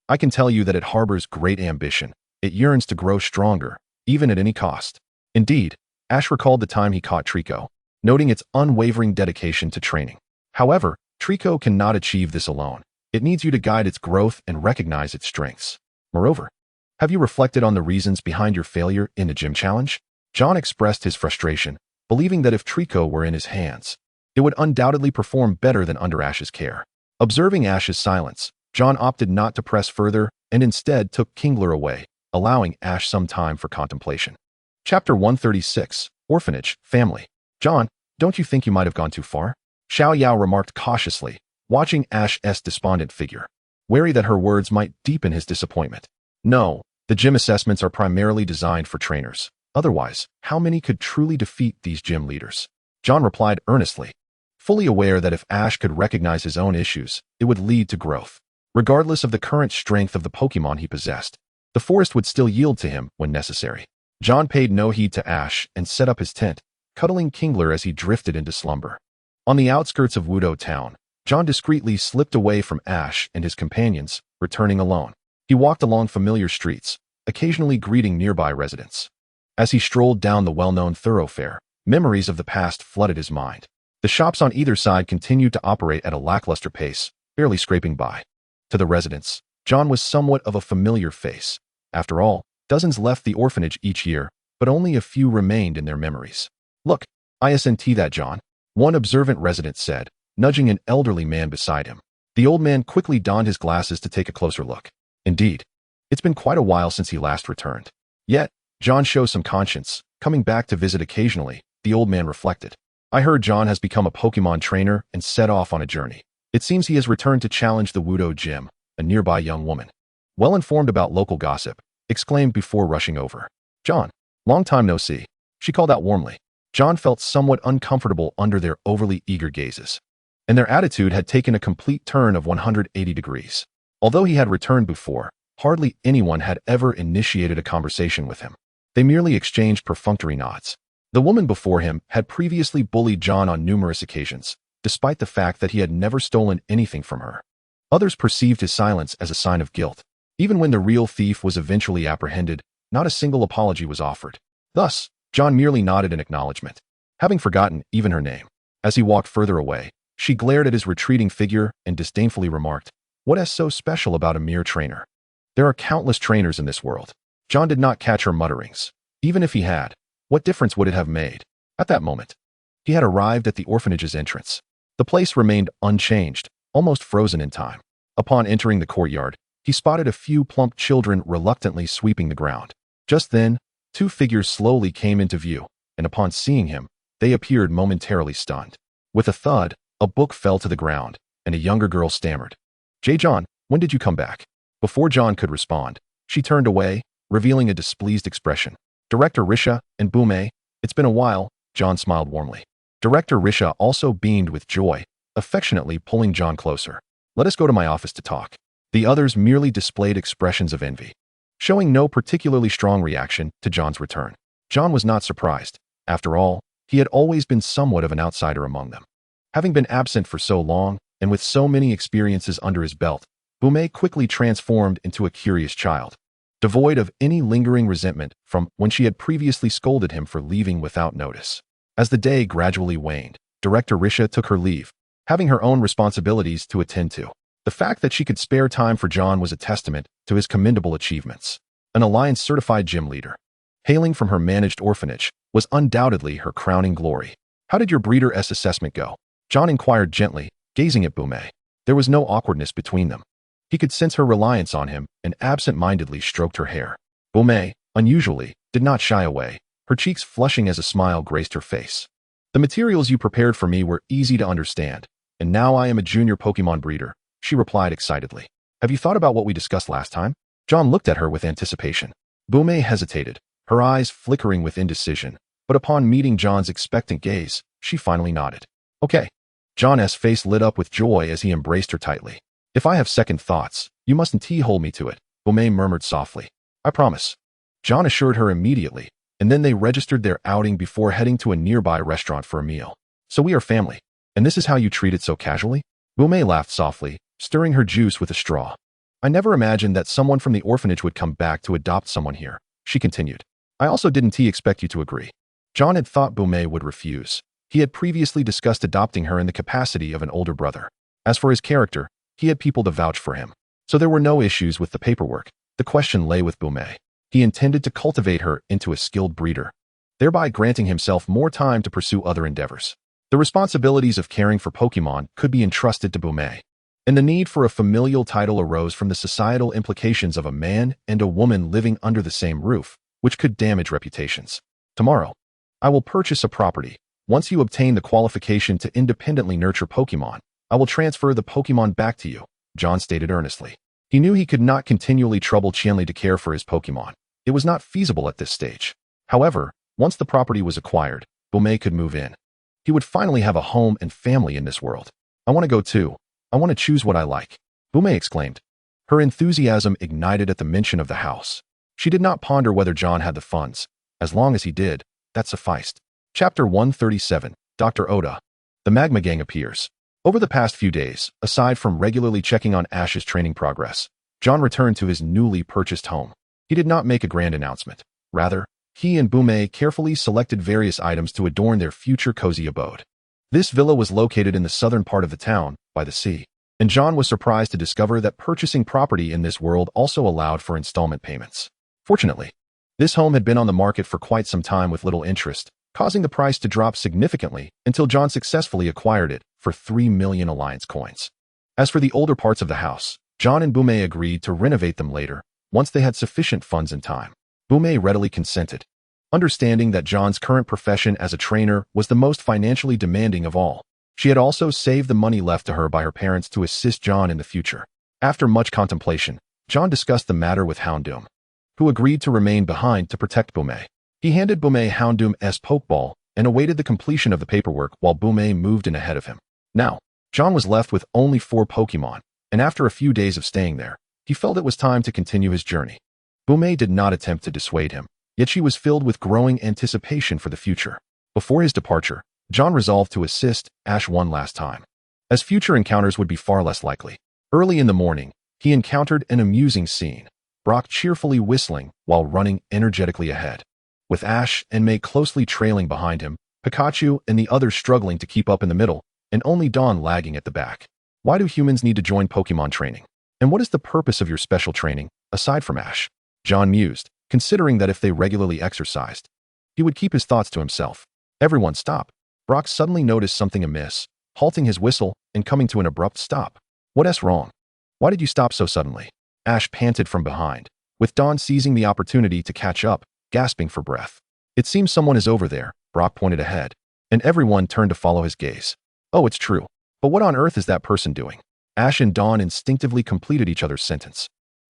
I can tell you that it harbors great ambition. It yearns to grow stronger, even at any cost. Indeed, Ash recalled the time he caught Trico, noting its unwavering dedication to training. However, Trico cannot achieve this alone. It needs you to guide its growth and recognize its strengths. Moreover, have you reflected on the reasons behind your failure in the gym challenge? John expressed his frustration, believing that if Trico were in his hands, it would undoubtedly perform better than under Ash's care. Observing Ash's silence, John opted not to press further and instead took Kingler away, allowing Ash some time for contemplation. Chapter 136, Orphanage, Family. John, don't you think you might have gone too far? Xiao Yao remarked cautiously, watching Ash's despondent figure, wary that her words might deepen his disappointment. No, the gym assessments are primarily designed for trainers. Otherwise, how many could truly defeat these gym leaders? John replied earnestly, fully aware that if Ash could recognize his own issues, it would lead to growth. Regardless of the current strength of the Pokémon he possessed, the forest would still yield to him when necessary. John paid no heed to Ash and set up his tent, cuddling Kingler as he drifted into slumber. On the outskirts of Wudo Town, John discreetly slipped away from Ash and his companions, returning alone. He walked along familiar streets, occasionally greeting nearby residents. As he strolled down the well-known thoroughfare, memories of the past flooded his mind. The shops on either side continued to operate at a lackluster pace, barely scraping by. To the residents, John was somewhat of a familiar face. After all, dozens left the orphanage each year, but only a few remained in their memories. Look, isn't that John? One observant resident said, nudging an elderly man beside him. The old man quickly donned his glasses to take a closer look. Indeed, it's been quite a while since he last returned. Yet, John shows some conscience, coming back to visit occasionally, the old man reflected. I heard John has become a Pokémon trainer and set off on a journey. It seems he has returned to challenge the Wudo Gym, a nearby young woman. well informed about local gossip, exclaimed before rushing over. "John, long time no see," she called out warmly. John felt somewhat uncomfortable under their overly eager gazes, and their attitude had taken a complete turn of 180 degrees. Although he had returned before, hardly anyone had ever initiated a conversation with him. They merely exchanged perfunctory nods. The woman before him had previously bullied John on numerous occasions, despite the fact that he had never stolen anything from her. Others perceived his silence as a sign of guilt. Even when the real thief was eventually apprehended, not a single apology was offered. Thus, John merely nodded in acknowledgement, having forgotten even her name. As he walked further away, she glared at his retreating figure and disdainfully remarked, "What is so special about a mere trainer? There are countless trainers in this world." John did not catch her mutterings. Even if he had, what difference would it have made? At that moment, he had arrived at the orphanage's entrance. The place remained unchanged, almost frozen in time. Upon entering the courtyard, he spotted a few plump children reluctantly sweeping the ground. Just then, two figures slowly came into view, and upon seeing him, they appeared momentarily stunned. With a thud, a book fell to the ground, and a younger girl stammered, John, when did you come back?" Before John could respond, she turned away, revealing a displeased expression. "Director Risha and Bume, it's been a while," John smiled warmly. Director Risha also beamed with joy, affectionately pulling John closer. "Let us go to my office to talk." The others merely displayed expressions of envy, showing no particularly strong reaction to John's return. John was not surprised. After all, he had always been somewhat of an outsider among them. Having been absent for so long, and with so many experiences under his belt, Bume quickly transformed into a curious child, devoid of any lingering resentment from when she had previously scolded him for leaving without notice. As the day gradually waned, Director Risha took her leave, having her own responsibilities to attend to. The fact that she could spare time for John was a testament to his commendable achievements. An Alliance-certified gym leader, hailing from her managed orphanage, was undoubtedly her crowning glory. "How did your breeder's assessment go?" John inquired gently, gazing at Bume. There was no awkwardness between them. He could sense her reliance on him and absent-mindedly stroked her hair. Bume, unusually, did not shy away, her cheeks flushing as a smile graced her face. "The materials you prepared for me were easy to understand, and now I am a junior Pokémon breeder," she replied excitedly. "Have you thought about what we discussed last time?" John looked at her with anticipation. Bume hesitated, her eyes flickering with indecision, but upon meeting John's expectant gaze, she finally nodded. "Okay." John's face lit up with joy as he embraced her tightly. "If I have second thoughts, you mustn't hold me to it," Bume murmured softly. "I promise." John assured her immediately, and then they registered their outing before heading to a nearby restaurant for a meal. "So we are family, and this is how you treat it so casually?" Bume laughed softly, stirring her juice with a straw. "I never imagined that someone from the orphanage would come back to adopt someone here," she continued. "I also didn't expect you to agree." John had thought Bume would refuse. He had previously discussed adopting her in the capacity of an older brother. As for his character, he had people to vouch for him. So there were no issues with the paperwork. The question lay with Bume. He intended to cultivate her into a skilled breeder, thereby granting himself more time to pursue other endeavors. The responsibilities of caring for Pokémon could be entrusted to Bume, and the need for a familial title arose from the societal implications of a man and a woman living under the same roof, which could damage reputations. "Tomorrow, I will purchase a property. Once you obtain the qualification to independently nurture Pokémon, I will transfer the Pokémon back to you," John stated earnestly. He knew he could not continually trouble Qianli to care for his Pokémon. It was not feasible at this stage. However, once the property was acquired, Bume could move in. He would finally have a home and family in this world. "I want to go too. I want to choose what I like," Bume exclaimed. Her enthusiasm ignited at the mention of the house. She did not ponder whether John had the funds. As long as he did, that sufficed. Chapter 137, Dr. Oda. The Magma Gang appears. Over the past few days, aside from regularly checking on Ash's training progress, John returned to his newly purchased home. He did not make a grand announcement. Rather, he and Bume carefully selected various items to adorn their future cozy abode. This villa was located in the southern part of the town, by the sea, and John was surprised to discover that purchasing property in this world also allowed for installment payments. Fortunately, this home had been on the market for quite some time with little interest, causing the price to drop significantly until John successfully acquired it for 3 million Alliance coins. As for the older parts of the house, John and Bume agreed to renovate them later, once they had sufficient funds and time. Bume readily consented, understanding that John's current profession as a trainer was the most financially demanding of all. She had also saved the money left to her by her parents to assist John in the future. After much contemplation, John discussed the matter with Houndoom, who agreed to remain behind to protect Boumet. He handed Boumet Houndoom's Pokeball and awaited the completion of the paperwork while Boumet moved in ahead of him. Now, John was left with only 4 Pokemon, and after a few days of staying there, he felt it was time to continue his journey. Boumet did not attempt to dissuade him, yet she was filled with growing anticipation for the future. Before his departure, John resolved to assist Ash one last time, as future encounters would be far less likely. Early in the morning, he encountered an amusing scene, Brock cheerfully whistling while running energetically ahead. With Ash and May closely trailing behind him, Pikachu and the others struggling to keep up in the middle, and only Dawn lagging at the back. Why do humans need to join Pokemon training? And what is the purpose of your special training, aside from Ash? John mused, considering that if they regularly exercised, he would keep his thoughts to himself. Everyone stop. Brock suddenly noticed something amiss, halting his whistle and coming to an abrupt stop. What's wrong? Why did you stop so suddenly? Ash panted from behind, with Dawn seizing the opportunity to catch up, gasping for breath. It seems someone is over there, Brock pointed ahead, and everyone turned to follow his gaze. Oh, it's true. But what on earth is that person doing? Ash and Dawn instinctively completed each other's sentence,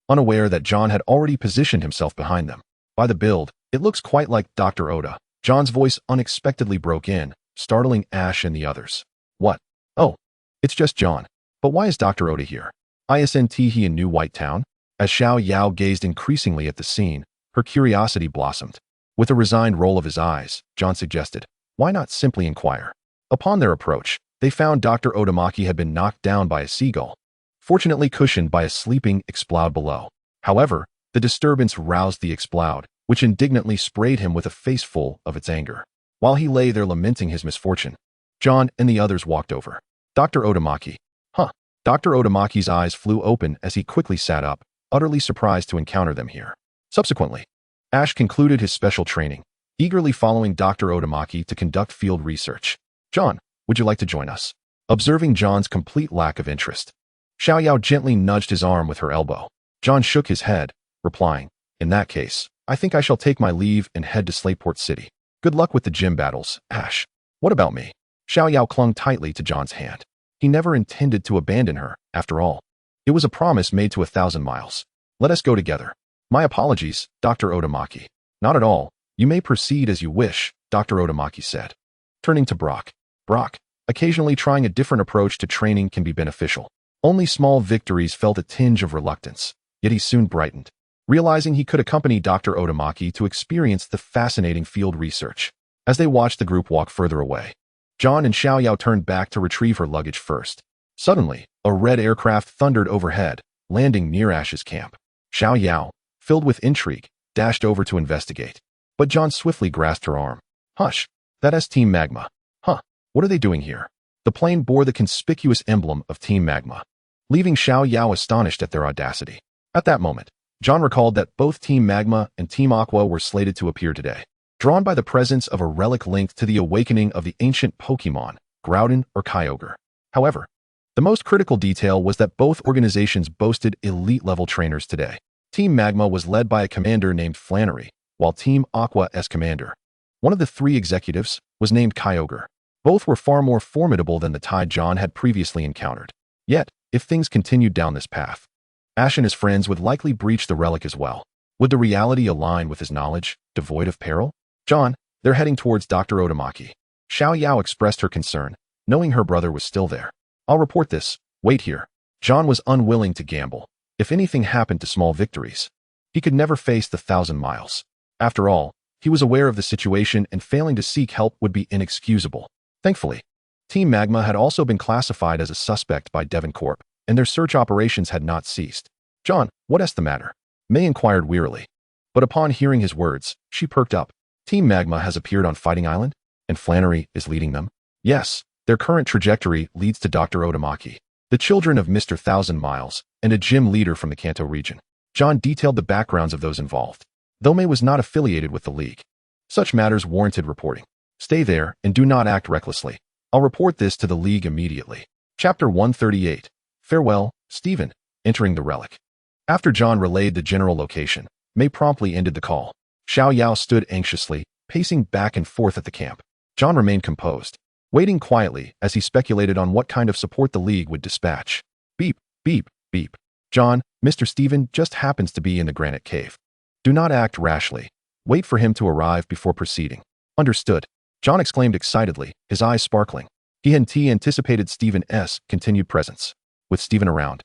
unaware that John had already positioned himself behind them. By the build, it looks quite like Dr. Oda. John's voice unexpectedly broke in, startling Ash and the others. What? Oh, it's just John. But why is Dr. Oda here? Isn't he in New White Town? As Xiao Yao gazed increasingly at the scene, her curiosity blossomed. With a resigned roll of his eyes, John suggested, why not simply inquire? Upon their approach, they found Dr. Odamaki had been knocked down by a seagull, fortunately cushioned by a sleeping Exploud below. However, the disturbance roused the Exploud, which indignantly sprayed him with a face full of its anger. While he lay there lamenting his misfortune, John and the others walked over. Dr. Odamaki. Huh. Dr. Odamaki's eyes flew open as he quickly sat up, utterly surprised to encounter them here. Subsequently, Ash concluded his special training, eagerly following Dr. Odamaki to conduct field research. John, would you like to join us? Observing John's complete lack of interest, Xiao Yao gently nudged his arm with her elbow. John shook his head, replying, in that case, I think I shall take my leave and head to Slateport City. Good luck with the gym battles, Ash. What about me? Xiao Yao clung tightly to John's hand. He never intended to abandon her, after all. It was a promise made to 1,000 miles. Let us go together. My apologies, Dr. Odamaki. Not at all. You may proceed as you wish, Dr. Odamaki said. Turning to Brock. Brock, occasionally trying a different approach to training can be beneficial. Only small victories felt a tinge of reluctance, yet he soon brightened, realizing he could accompany Dr. Odamaki to experience the fascinating field research. As they watched the group walk further away, John and Xiao Yao turned back to retrieve her luggage first. Suddenly, a red aircraft thundered overhead, landing near Ash's camp. Xiao Yao, filled with intrigue, dashed over to investigate. But John swiftly grasped her arm. Hush, that's Team Magma. Huh, what are they doing here? The plane bore the conspicuous emblem of Team Magma, leaving Xiao Yao astonished at their audacity. At that moment, John recalled that both Team Magma and Team Aqua were slated to appear today, drawn by the presence of a relic linked to the awakening of the ancient Pokémon, Groudon or Kyogre. However, the most critical detail was that both organizations boasted elite-level trainers today. Team Magma was led by a commander named Flannery, while Team Aqua's commander, one of the 3 executives, was named Kyogre. Both were far more formidable than the Tide John had previously encountered. Yet, if things continued down this path, Ash and his friends would likely breach the relic as well. Would the reality align with his knowledge, devoid of peril? John, they're heading towards Dr. Odamaki. Xiao Yao expressed her concern, knowing her brother was still there. I'll report this. Wait here. John was unwilling to gamble. If anything happened to small victories, he could never face the 1,000 miles. After all, he was aware of the situation and failing to seek help would be inexcusable. Thankfully, Team Magma had also been classified as a suspect by Devon Corp, and their search operations had not ceased. John, what's the matter? May inquired wearily. But upon hearing his words, she perked up. Team Magma has appeared on Fighting Island, and Flannery is leading them? Yes, their current trajectory leads to Dr. Odamaki, the children of Mr. 1,000 Miles, and a gym leader from the Kanto region. John detailed the backgrounds of those involved, though May was not affiliated with the League. Such matters warranted reporting. Stay there and do not act recklessly. I'll report this to the League immediately. Chapter 138. Farewell, Stephen, entering the relic. After John relayed the general location, May promptly ended the call. Xiao Yao stood anxiously, pacing back and forth at the camp. John remained composed, waiting quietly as he speculated on what kind of support the League would dispatch. Beep, beep, beep. John, Mr. Stephen just happens to be in the granite cave. Do not act rashly. Wait for him to arrive before proceeding. Understood. John exclaimed excitedly, his eyes sparkling. He had anticipated Stephen's continued presence. With Stephen around,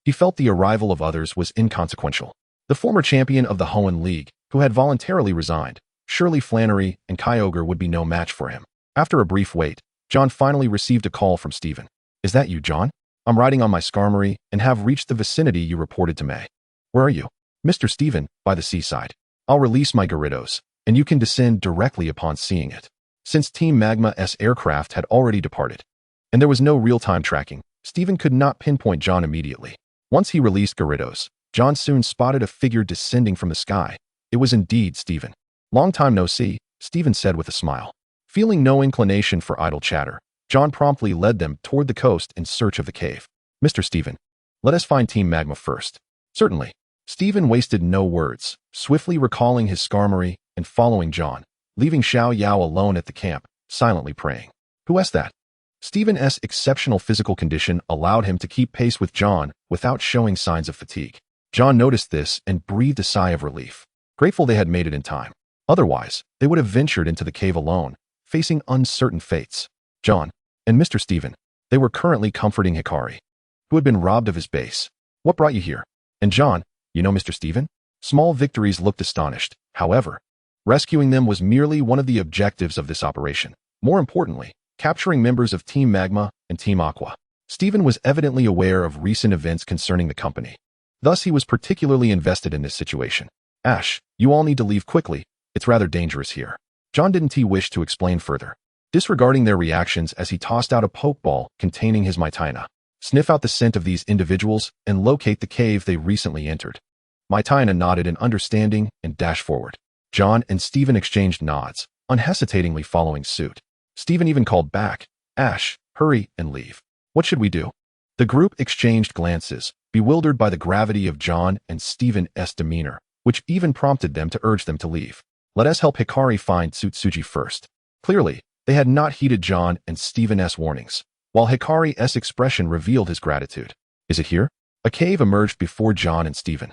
he felt the arrival of others was inconsequential. The former champion of the Hoenn League, who had voluntarily resigned, surely Flannery and Kyogre would be no match for him. After a brief wait, John finally received a call from Stephen. Is that you, John? I'm riding on my Skarmory and have reached the vicinity you reported to May. Where are you? Mr. Stephen, by the seaside. I'll release my Gyarados, and you can descend directly upon seeing it. Since Team Magma's aircraft had already departed, and there was no real-time tracking, Stephen could not pinpoint John immediately. Once he released Gyarados, John soon spotted a figure descending from the sky. It was indeed Stephen. Long time no see, Stephen said with a smile. Feeling no inclination for idle chatter, John promptly led them toward the coast in search of the cave. Mr. Stephen, let us find Team Magma first. Certainly. Stephen wasted no words, swiftly recalling his Skarmory and following John, leaving Xiao Yao alone at the camp, silently praying. Who is that? Stephen's exceptional physical condition allowed him to keep pace with John without showing signs of fatigue. John noticed this and breathed a sigh of relief, grateful they had made it in time. Otherwise, they would have ventured into the cave alone, facing uncertain fates. John and Mr. Stephen, they were currently comforting Hikari, who had been robbed of his base. What brought you here? And John, you know Mr. Stephen? Small victories looked astonished. However, rescuing them was merely one of the objectives of this operation. More importantly, capturing members of Team Magma and Team Aqua. Stephen was evidently aware of recent events concerning the company. Thus, he was particularly invested in this situation. Ash, you all need to leave quickly. It's rather dangerous here. John didn't wish to explain further, disregarding their reactions as he tossed out a pokeball containing his Mytina. Sniff out the scent of these individuals and locate the cave they recently entered. Mytina nodded in understanding and dashed forward. John and Stephen exchanged nods, unhesitatingly following suit. Stephen even called back, Ash, hurry and leave. What should we do? The group exchanged glances, bewildered by the gravity of John and Stephen's demeanor, which even prompted them to urge them to leave. Let us help Hikari find Tsutsuji first. Clearly, they had not heeded John and Stephen's warnings, while Hikari's expression revealed his gratitude. Is it here? A cave emerged before John and Stephen.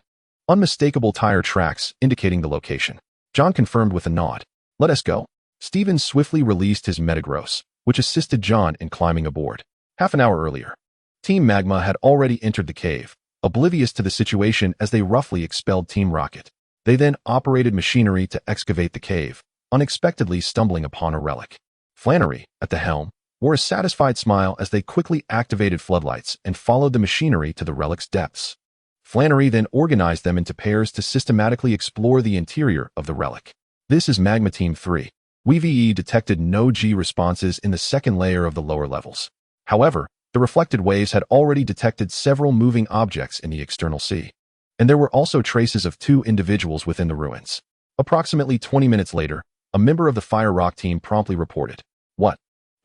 Unmistakable tire tracks indicating the location. John confirmed with a nod. Let us go. Stephen swiftly released his Metagross, which assisted John in climbing aboard. Half an hour earlier, Team Magma had already entered the cave, oblivious to the situation as they roughly expelled Team Rocket. They then operated machinery to excavate the cave, unexpectedly stumbling upon a relic. Flannery, at the helm, wore a satisfied smile as they quickly activated floodlights and followed the machinery to the relic's depths. Flannery then organized them into pairs to systematically explore the interior of the relic. This is Magma Team 3. WeVE detected no G responses in the second layer of the lower levels. However, the reflected waves had already detected several moving objects in the external sea. And there were also traces of 2 individuals within the ruins. Approximately 20 minutes later, a member of the Fire Rock team promptly reported. What?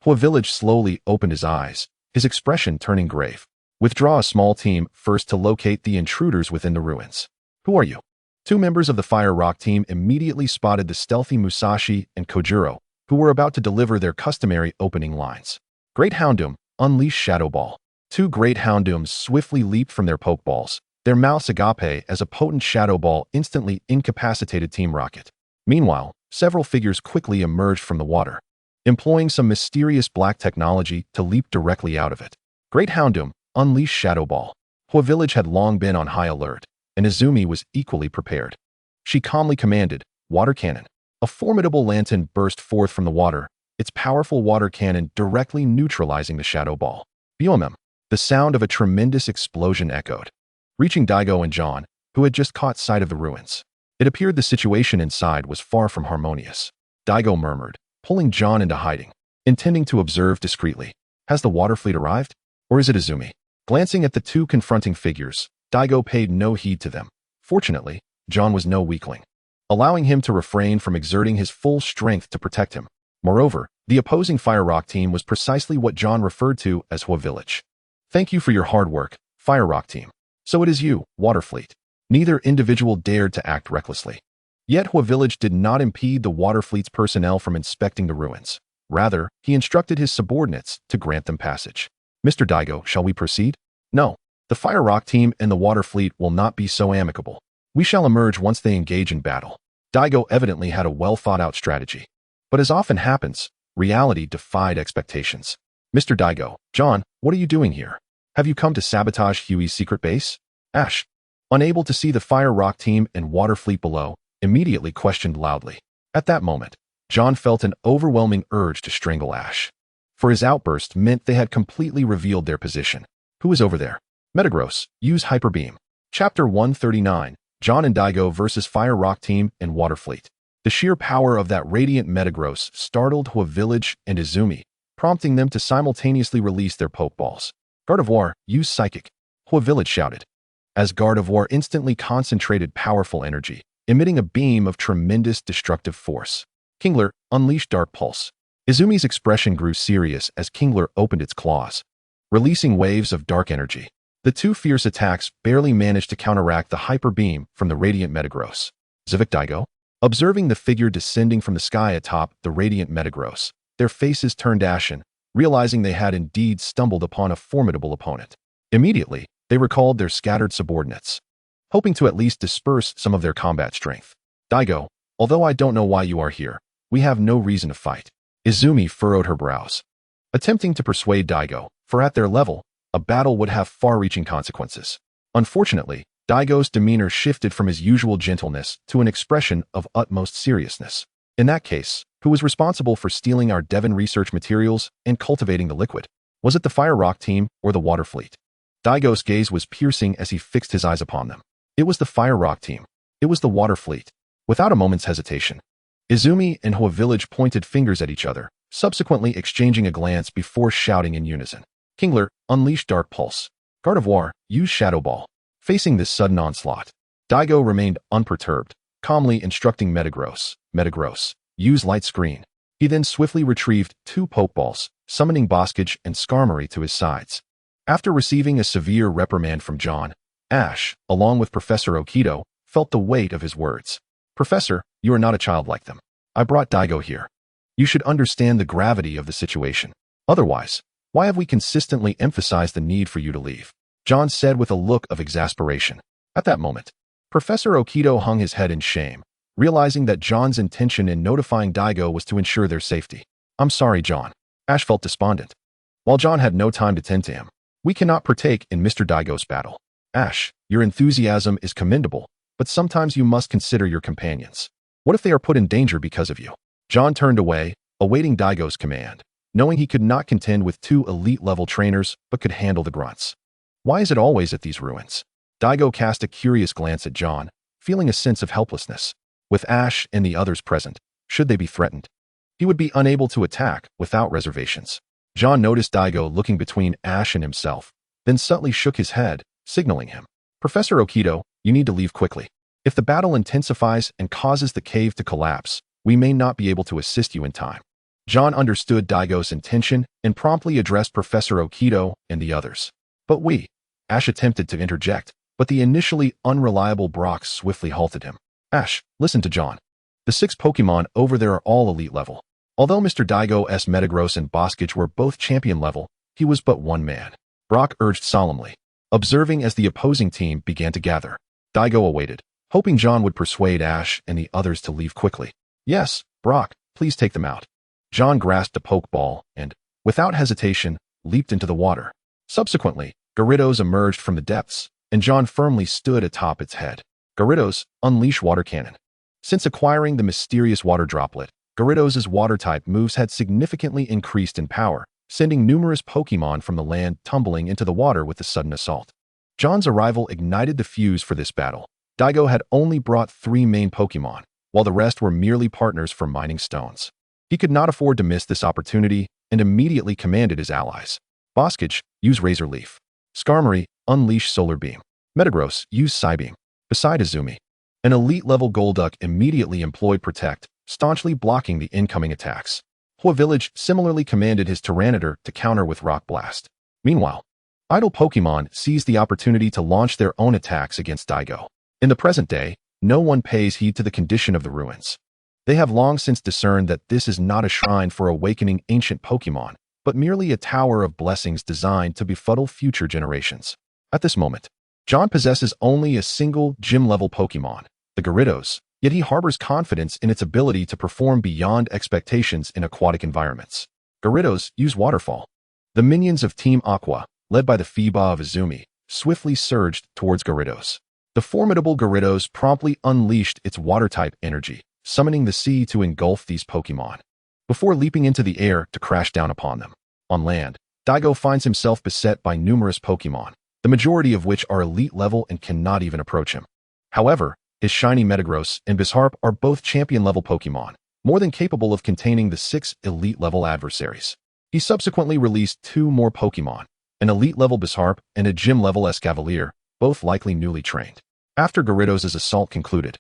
Hua Village slowly opened his eyes, his expression turning grave. Withdraw a small team first to locate the intruders within the ruins. Who are you? 2 members of the Fire Rock team immediately spotted the stealthy Musashi and Kojiro, who were about to deliver their customary opening lines. Great Houndoom, unleash Shadow Ball. 2 Great Houndooms swiftly leaped from their pokeballs, their mouths agape as a potent Shadow Ball instantly incapacitated Team Rocket. Meanwhile, several figures quickly emerged from the water, employing some mysterious black technology to leap directly out of it. Great Houndoom, unleash Shadow Ball. Hua Village had long been on high alert, and Izumi was equally prepared. She calmly commanded, Water Cannon. A formidable lantern burst forth from the water, its powerful water cannon directly neutralizing the Shadow Ball. Biomem. The sound of a tremendous explosion echoed, reaching Daigo and John, who had just caught sight of the ruins. It appeared the situation inside was far from harmonious. Daigo murmured, pulling John into hiding, intending to observe discreetly. Has the water fleet arrived? Or is it Izumi? Glancing at the 2 confronting figures, Daigo paid no heed to them. Fortunately, John was no weakling, allowing him to refrain from exerting his full strength to protect him. Moreover, the opposing Fire Rock team was precisely what John referred to as Hua Village. Thank you for your hard work, Fire Rock team. So it is you, Water Fleet. Neither individual dared to act recklessly. Yet Hua Village did not impede the Water Fleet's personnel from inspecting the ruins. Rather, he instructed his subordinates to grant them passage. Mr. Daigo, shall we proceed? No. The Fire Rock team and the Water Fleet will not be so amicable. We shall emerge once they engage in battle. Daigo evidently had a well-thought-out strategy. But as often happens, reality defied expectations. Mr. Daigo, John, what are you doing here? Have you come to sabotage Huey's secret base? Ash, unable to see the Fire Rock team and Water Fleet below, immediately questioned loudly. At that moment, John felt an overwhelming urge to strangle Ash. For his outburst meant they had completely revealed their position. Who is over there? Metagross, use Hyper Beam. Chapter 139, John and Daigo vs. Fire Rock Team and Water Fleet. The sheer power of that radiant Metagross startled Hua Village and Izumi, prompting them to simultaneously release their Pokeballs. Gardevoir, use Psychic, Hua Village shouted. As Gardevoir instantly concentrated powerful energy, emitting a beam of tremendous destructive force. Kingler, unleash Dark Pulse. Izumi's expression grew serious as Kingler opened its claws, releasing waves of dark energy. The two fierce attacks barely managed to counteract the Hyper Beam from the radiant Metagross. Zivik Daigo, observing the figure descending from the sky atop the radiant Metagross, their faces turned ashen, realizing they had indeed stumbled upon a formidable opponent. Immediately, they recalled their scattered subordinates, hoping to at least disperse some of their combat strength. Daigo, although I don't know why you are here, we have no reason to fight. Izumi furrowed her brows, attempting to persuade Daigo, for at their level, a battle would have far-reaching consequences. Unfortunately, Daigo's demeanor shifted from his usual gentleness to an expression of utmost seriousness. In that case, who was responsible for stealing our Devon research materials and cultivating the liquid? Was it the Fire Rock team or the Water Fleet? Daigo's gaze was piercing as he fixed his eyes upon them. It was the Fire Rock team. It was the Water Fleet. Without a moment's hesitation, Izumi and Hua Village pointed fingers at each other, subsequently exchanging a glance before shouting in unison. Kingler, unleash Dark Pulse. Gardevoir, use Shadow Ball. Facing this sudden onslaught, Daigo remained unperturbed, calmly instructing Metagross, use Light Screen. He then swiftly retrieved two Pokeballs, summoning Boskage and Skarmory to his sides. After receiving a severe reprimand from John, Ash, along with Professor Okito, felt the weight of his words. Professor, you are not a child like them. I brought Daigo here. You should understand the gravity of the situation. Otherwise, why have we consistently emphasized the need for you to leave? John said with a look of exasperation. At that moment, Professor Okito hung his head in shame, realizing that John's intention in notifying Daigo was to ensure their safety. I'm sorry, John. Ash felt despondent. While John had no time to tend to him, we cannot partake in Mr. Daigo's battle. Ash, your enthusiasm is commendable, but sometimes you must consider your companions. What if they are put in danger because of you? John turned away, awaiting Daigo's command, knowing he could not contend with two elite-level trainers but could handle the grunts. Why is it always at these ruins? Daigo cast a curious glance at John, feeling a sense of helplessness. With Ash and the others present, should they be threatened, he would be unable to attack without reservations. John noticed Daigo looking between Ash and himself, then subtly shook his head, signaling him. Professor Okito, you need to leave quickly. If the battle intensifies and causes the cave to collapse, we may not be able to assist you in time. John understood Daigo's intention and promptly addressed Professor Okito and the others. But Ash attempted to interject, but the initially unreliable Brock swiftly halted him. Ash, listen to John. The 6 Pokémon over there are all elite level. Although Mr. Daigo's Metagross and Boskage were both champion level, he was but one man. Brock urged solemnly, observing as the opposing team began to gather. Daigo awaited, hoping John would persuade Ash and the others to leave quickly. Yes, Brock, please take them out. John grasped a Pokeball and, without hesitation, leaped into the water. Subsequently, Gyarados emerged from the depths, and John firmly stood atop its head. Gyarados, unleash Water Cannon. Since acquiring the mysterious water droplet, Gyarados' water-type moves had significantly increased in power, sending numerous Pokémon from the land tumbling into the water with the sudden assault. John's arrival ignited the fuse for this battle. Daigo had only brought 3 main Pokémon, while the rest were merely partners for mining stones. He could not afford to miss this opportunity and immediately commanded his allies. Boskage, use Razor Leaf. Skarmory, unleash Solar Beam. Metagross, use Psybeam. Beside Izumi, an elite-level Golduck immediately employed Protect, staunchly blocking the incoming attacks. Hua Village similarly commanded his Tyranitar to counter with Rock Blast. Meanwhile, idle Pokémon seized the opportunity to launch their own attacks against Daigo. In the present day, no one pays heed to the condition of the ruins. They have long since discerned that this is not a shrine for awakening ancient Pokémon, but merely a tower of blessings designed to befuddle future generations. At this moment, John possesses only a single gym-level Pokémon, the Gyarados, yet he harbors confidence in its ability to perform beyond expectations in aquatic environments. Gyarados use Waterfall. The minions of Team Aqua, led by the Phoeba of Izumi, swiftly surged towards Gyarados. The formidable Gyarados promptly unleashed its water-type energy, summoning the sea to engulf these Pokémon, before leaping into the air to crash down upon them. On land, Daigo finds himself beset by numerous Pokémon, the majority of which are elite level and cannot even approach him. However, his shiny Metagross and Bisharp are both champion-level Pokémon, more than capable of containing the 6 elite-level adversaries. He subsequently released 2 more Pokémon, an elite-level Bisharp and a gym-level Escavalier, both likely newly trained. After Gyarados' assault concluded,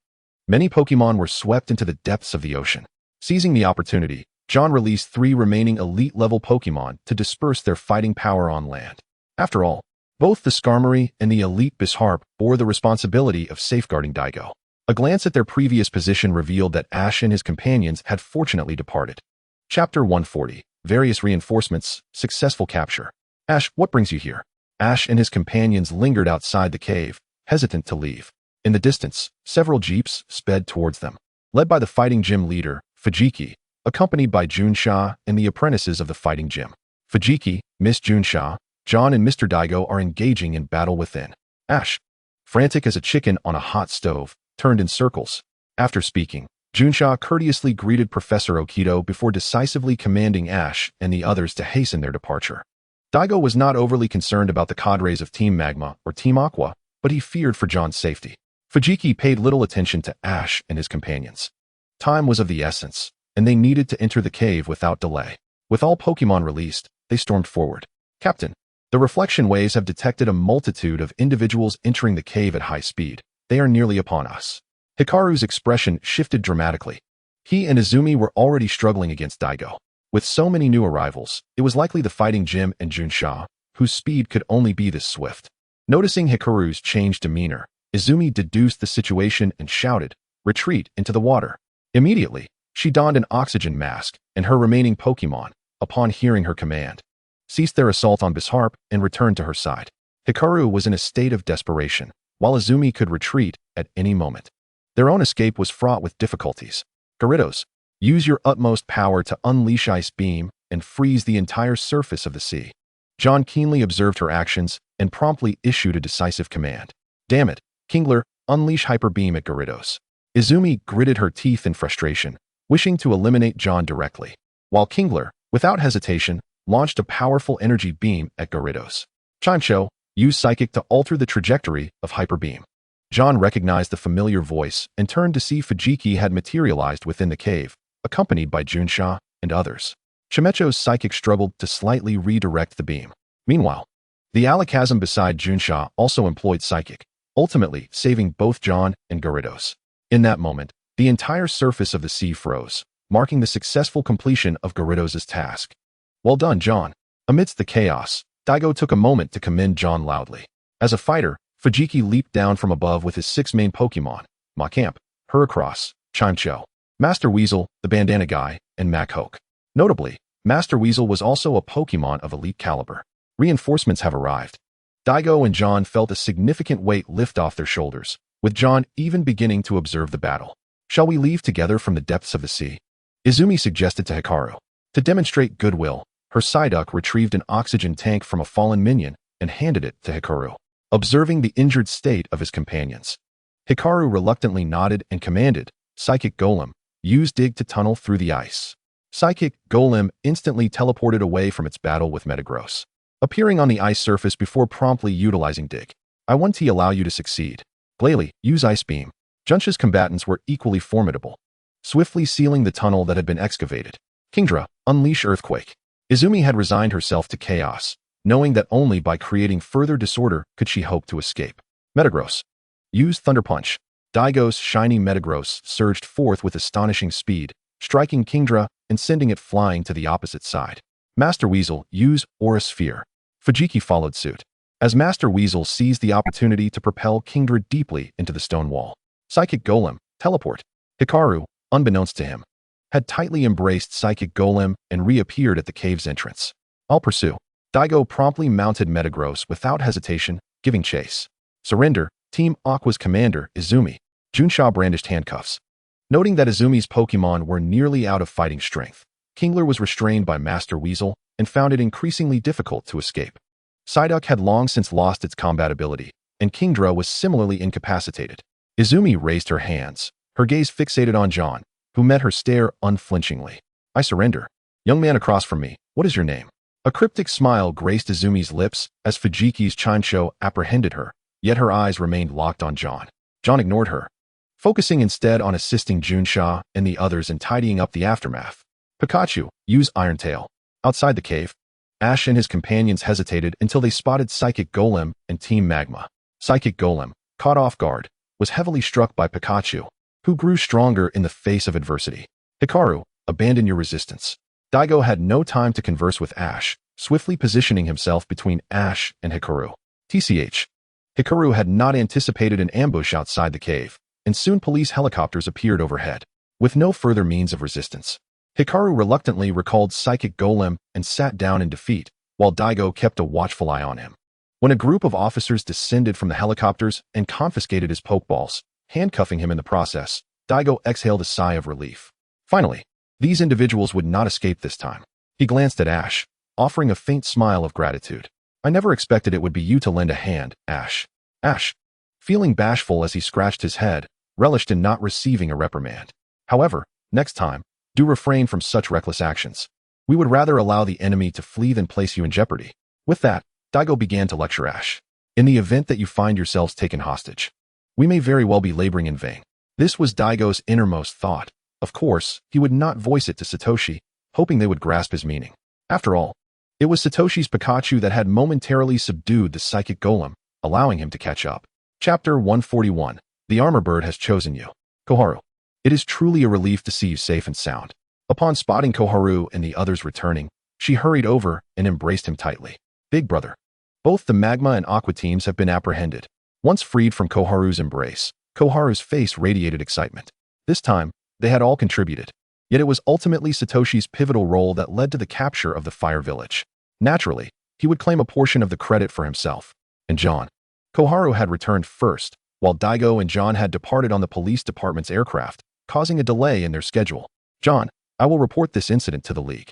many Pokémon were swept into the depths of the ocean. Seizing the opportunity, John released 3 remaining elite-level Pokémon to disperse their fighting power on land. After all, both the Skarmory and the elite Bisharp bore the responsibility of safeguarding Daigo. A glance at their previous position revealed that Ash and his companions had fortunately departed. Chapter 140. Various Reinforcements, Successful Capture. Ash, what brings you here? Ash and his companions lingered outside the cave, hesitant to leave. In the distance, several jeeps sped towards them, led by the fighting gym leader, Fujiki, accompanied by Junsha and the apprentices of the fighting gym. Fujiki, Miss Junsha, John and Mr. Daigo are engaging in battle within. Ash, frantic as a chicken on a hot stove, turned in circles. After speaking, Junsha courteously greeted Professor Okito before decisively commanding Ash and the others to hasten their departure. Daigo was not overly concerned about the cadres of Team Magma or Team Aqua, but he feared for John's safety. Fujiki paid little attention to Ash and his companions. Time was of the essence, and they needed to enter the cave without delay. With all Pokémon released, they stormed forward. Captain, the reflection waves have detected a multitude of individuals entering the cave at high speed. They are nearly upon us. Hikaru's expression shifted dramatically. He and Izumi were already struggling against Daigo. With so many new arrivals, it was likely the fighting Jim and Junsha, whose speed could only be this swift. Noticing Hikaru's changed demeanor, Izumi deduced the situation and shouted, "Retreat into the water." Immediately, she donned an oxygen mask, and her remaining Pokémon, upon hearing her command, ceased their assault on Bisharp and returned to her side. Hikaru was in a state of desperation, while Izumi could retreat at any moment. Their own escape was fraught with difficulties. Gyarados, use your utmost power to unleash Ice Beam and freeze the entire surface of the sea. John keenly observed her actions and promptly issued a decisive command. Damn it, Kingler, unleash Hyper Beam at Gyarados. Izumi gritted her teeth in frustration, wishing to eliminate John directly, while Kingler, without hesitation, launched a powerful energy beam at Gyarados. Chimcho, use Psychic to alter the trajectory of Hyper Beam. John recognized the familiar voice and turned to see Fujiki had materialized within the cave, accompanied by Junsha and others. Chimecho's Psychic struggled to slightly redirect the beam. Meanwhile, the Alakazam beside Junsha also employed Psychic, ultimately saving both John and Gyarados. In that moment, the entire surface of the sea froze, marking the successful completion of Gyarados' task. Well done, John. Amidst the chaos, Daigo took a moment to commend John loudly. As a fighter, Fujiki leaped down from above with his 6 main Pokémon, Machamp, Heracross, Chimcho, Master Weasel, the Bandana Guy, and Machoke. Notably, Master Weasel was also a Pokémon of elite caliber. Reinforcements have arrived. Daigo and John felt a significant weight lift off their shoulders, with John even beginning to observe the battle. Shall we leave together from the depths of the sea? Izumi suggested to Hikaru. To demonstrate goodwill, her Psyduck retrieved an oxygen tank from a fallen minion and handed it to Hikaru, observing the injured state of his companions. Hikaru reluctantly nodded and commanded, Psychic Golem, use Dig to tunnel through the ice. Psychic Golem instantly teleported away from its battle with Metagross, appearing on the ice surface before promptly utilizing Dig. I want to allow you to succeed. Glalie, use Ice Beam. Junsha's combatants were equally formidable, swiftly sealing the tunnel that had been excavated. Kingdra, unleash Earthquake. Izumi had resigned herself to chaos, knowing that only by creating further disorder could she hope to escape. Metagross, use Thunder Punch. Daigo's shiny Metagross surged forth with astonishing speed, striking Kingdra and sending it flying to the opposite side. Master Weasel, use Aura Sphere. Fujiki followed suit, as Master Weasel seized the opportunity to propel Kingdra deeply into the stone wall. Psychic Golem, teleport. Hikaru, unbeknownst to him, had tightly embraced Psychic Golem and reappeared at the cave's entrance. I'll pursue. Daigo promptly mounted Metagross without hesitation giving chase. Surrender, Team Aqua's commander, Izumi. Junsha brandished handcuffs. Noting that Izumi's Pokémon were nearly out of fighting strength, Kingler was restrained by Master Weasel and found it increasingly difficult to escape. Psyduck had long since lost its combat ability, and Kingdra was similarly incapacitated. Izumi raised her hands, her gaze fixated on John, who met her stare unflinchingly. I surrender. Young man across from me, what is your name? A cryptic smile graced Izumi's lips as Fujiki's Chincho apprehended her, yet her eyes remained locked on John. John ignored her, focusing instead on assisting Junsha and the others in tidying up the aftermath. Pikachu, use Iron Tail. Outside the cave, Ash and his companions hesitated until they spotted Psychic Golem and Team Magma. Psychic Golem, caught off guard, was heavily struck by Pikachu, who grew stronger in the face of adversity. Hikaru, abandon your resistance. Daigo had no time to converse with Ash, swiftly positioning himself between Ash and Hikaru. TCH. Hikaru had not anticipated an ambush outside the cave, and soon police helicopters appeared overhead. With no further means of resistance, Hikaru reluctantly recalled Psychic Golem and sat down in defeat, while Daigo kept a watchful eye on him. When a group of officers descended from the helicopters and confiscated his Pokeballs, handcuffing him in the process, Daigo exhaled a sigh of relief. Finally, these individuals would not escape this time. He glanced at Ash, offering a faint smile of gratitude. I never expected it would be you to lend a hand, Ash. Ash, feeling bashful as he scratched his head, relished in not receiving a reprimand. However, next time, do refrain from such reckless actions. We would rather allow the enemy to flee than place you in jeopardy. With that, Daigo began to lecture Ash. In the event that you find yourselves taken hostage, we may very well be laboring in vain. This was Daigo's innermost thought. Of course, he would not voice it to Satoshi, hoping they would grasp his meaning. After all, it was Satoshi's Pikachu that had momentarily subdued the Psychic Golem, allowing him to catch up. Chapter 141. The Armor Bird has chosen you. Koharu. It is truly a relief to see you safe and sound. Upon spotting Koharu and the others returning, she hurried over and embraced him tightly. Big brother. Both the Magma and Aqua teams have been apprehended. Once freed from Koharu's embrace, Koharu's face radiated excitement. This time, they had all contributed. Yet it was ultimately Satoshi's pivotal role that led to the capture of the Fire Village. Naturally, he would claim a portion of the credit for himself. And John. Koharu had returned first, while Daigo and John had departed on the police department's aircraft, causing a delay in their schedule. John, I will report this incident to the League.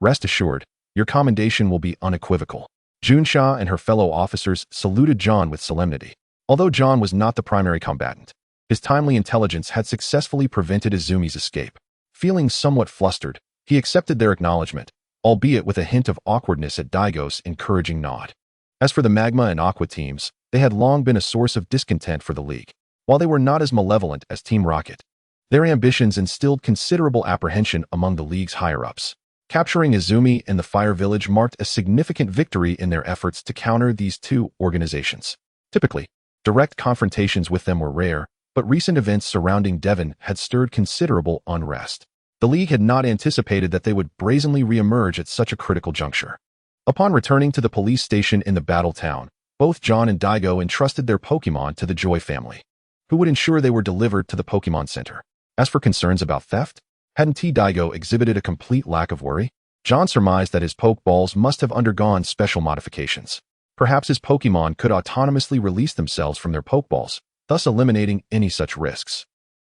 Rest assured, your commendation will be unequivocal. Junsha and her fellow officers saluted John with solemnity. Although John was not the primary combatant, his timely intelligence had successfully prevented Izumi's escape. Feeling somewhat flustered, he accepted their acknowledgement, albeit with a hint of awkwardness at Daigo's encouraging nod. As for the Magma and Aqua teams, they had long been a source of discontent for the League. While they were not as malevolent as Team Rocket, their ambitions instilled considerable apprehension among the League's higher-ups. Capturing Izumi and the Fire Village marked a significant victory in their efforts to counter these two organizations. Typically, direct confrontations with them were rare, but recent events surrounding Devon had stirred considerable unrest. The League had not anticipated that they would brazenly reemerge at such a critical juncture. Upon returning to the police station in the battle town, both John and Daigo entrusted their Pokémon to the Joy family, who would ensure they were delivered to the Pokémon Center. As for concerns about theft, hadn't Daigo exhibited a complete lack of worry? John surmised that his Pokeballs must have undergone special modifications. Perhaps his Pokémon could autonomously release themselves from their Pokeballs, thus eliminating any such risks.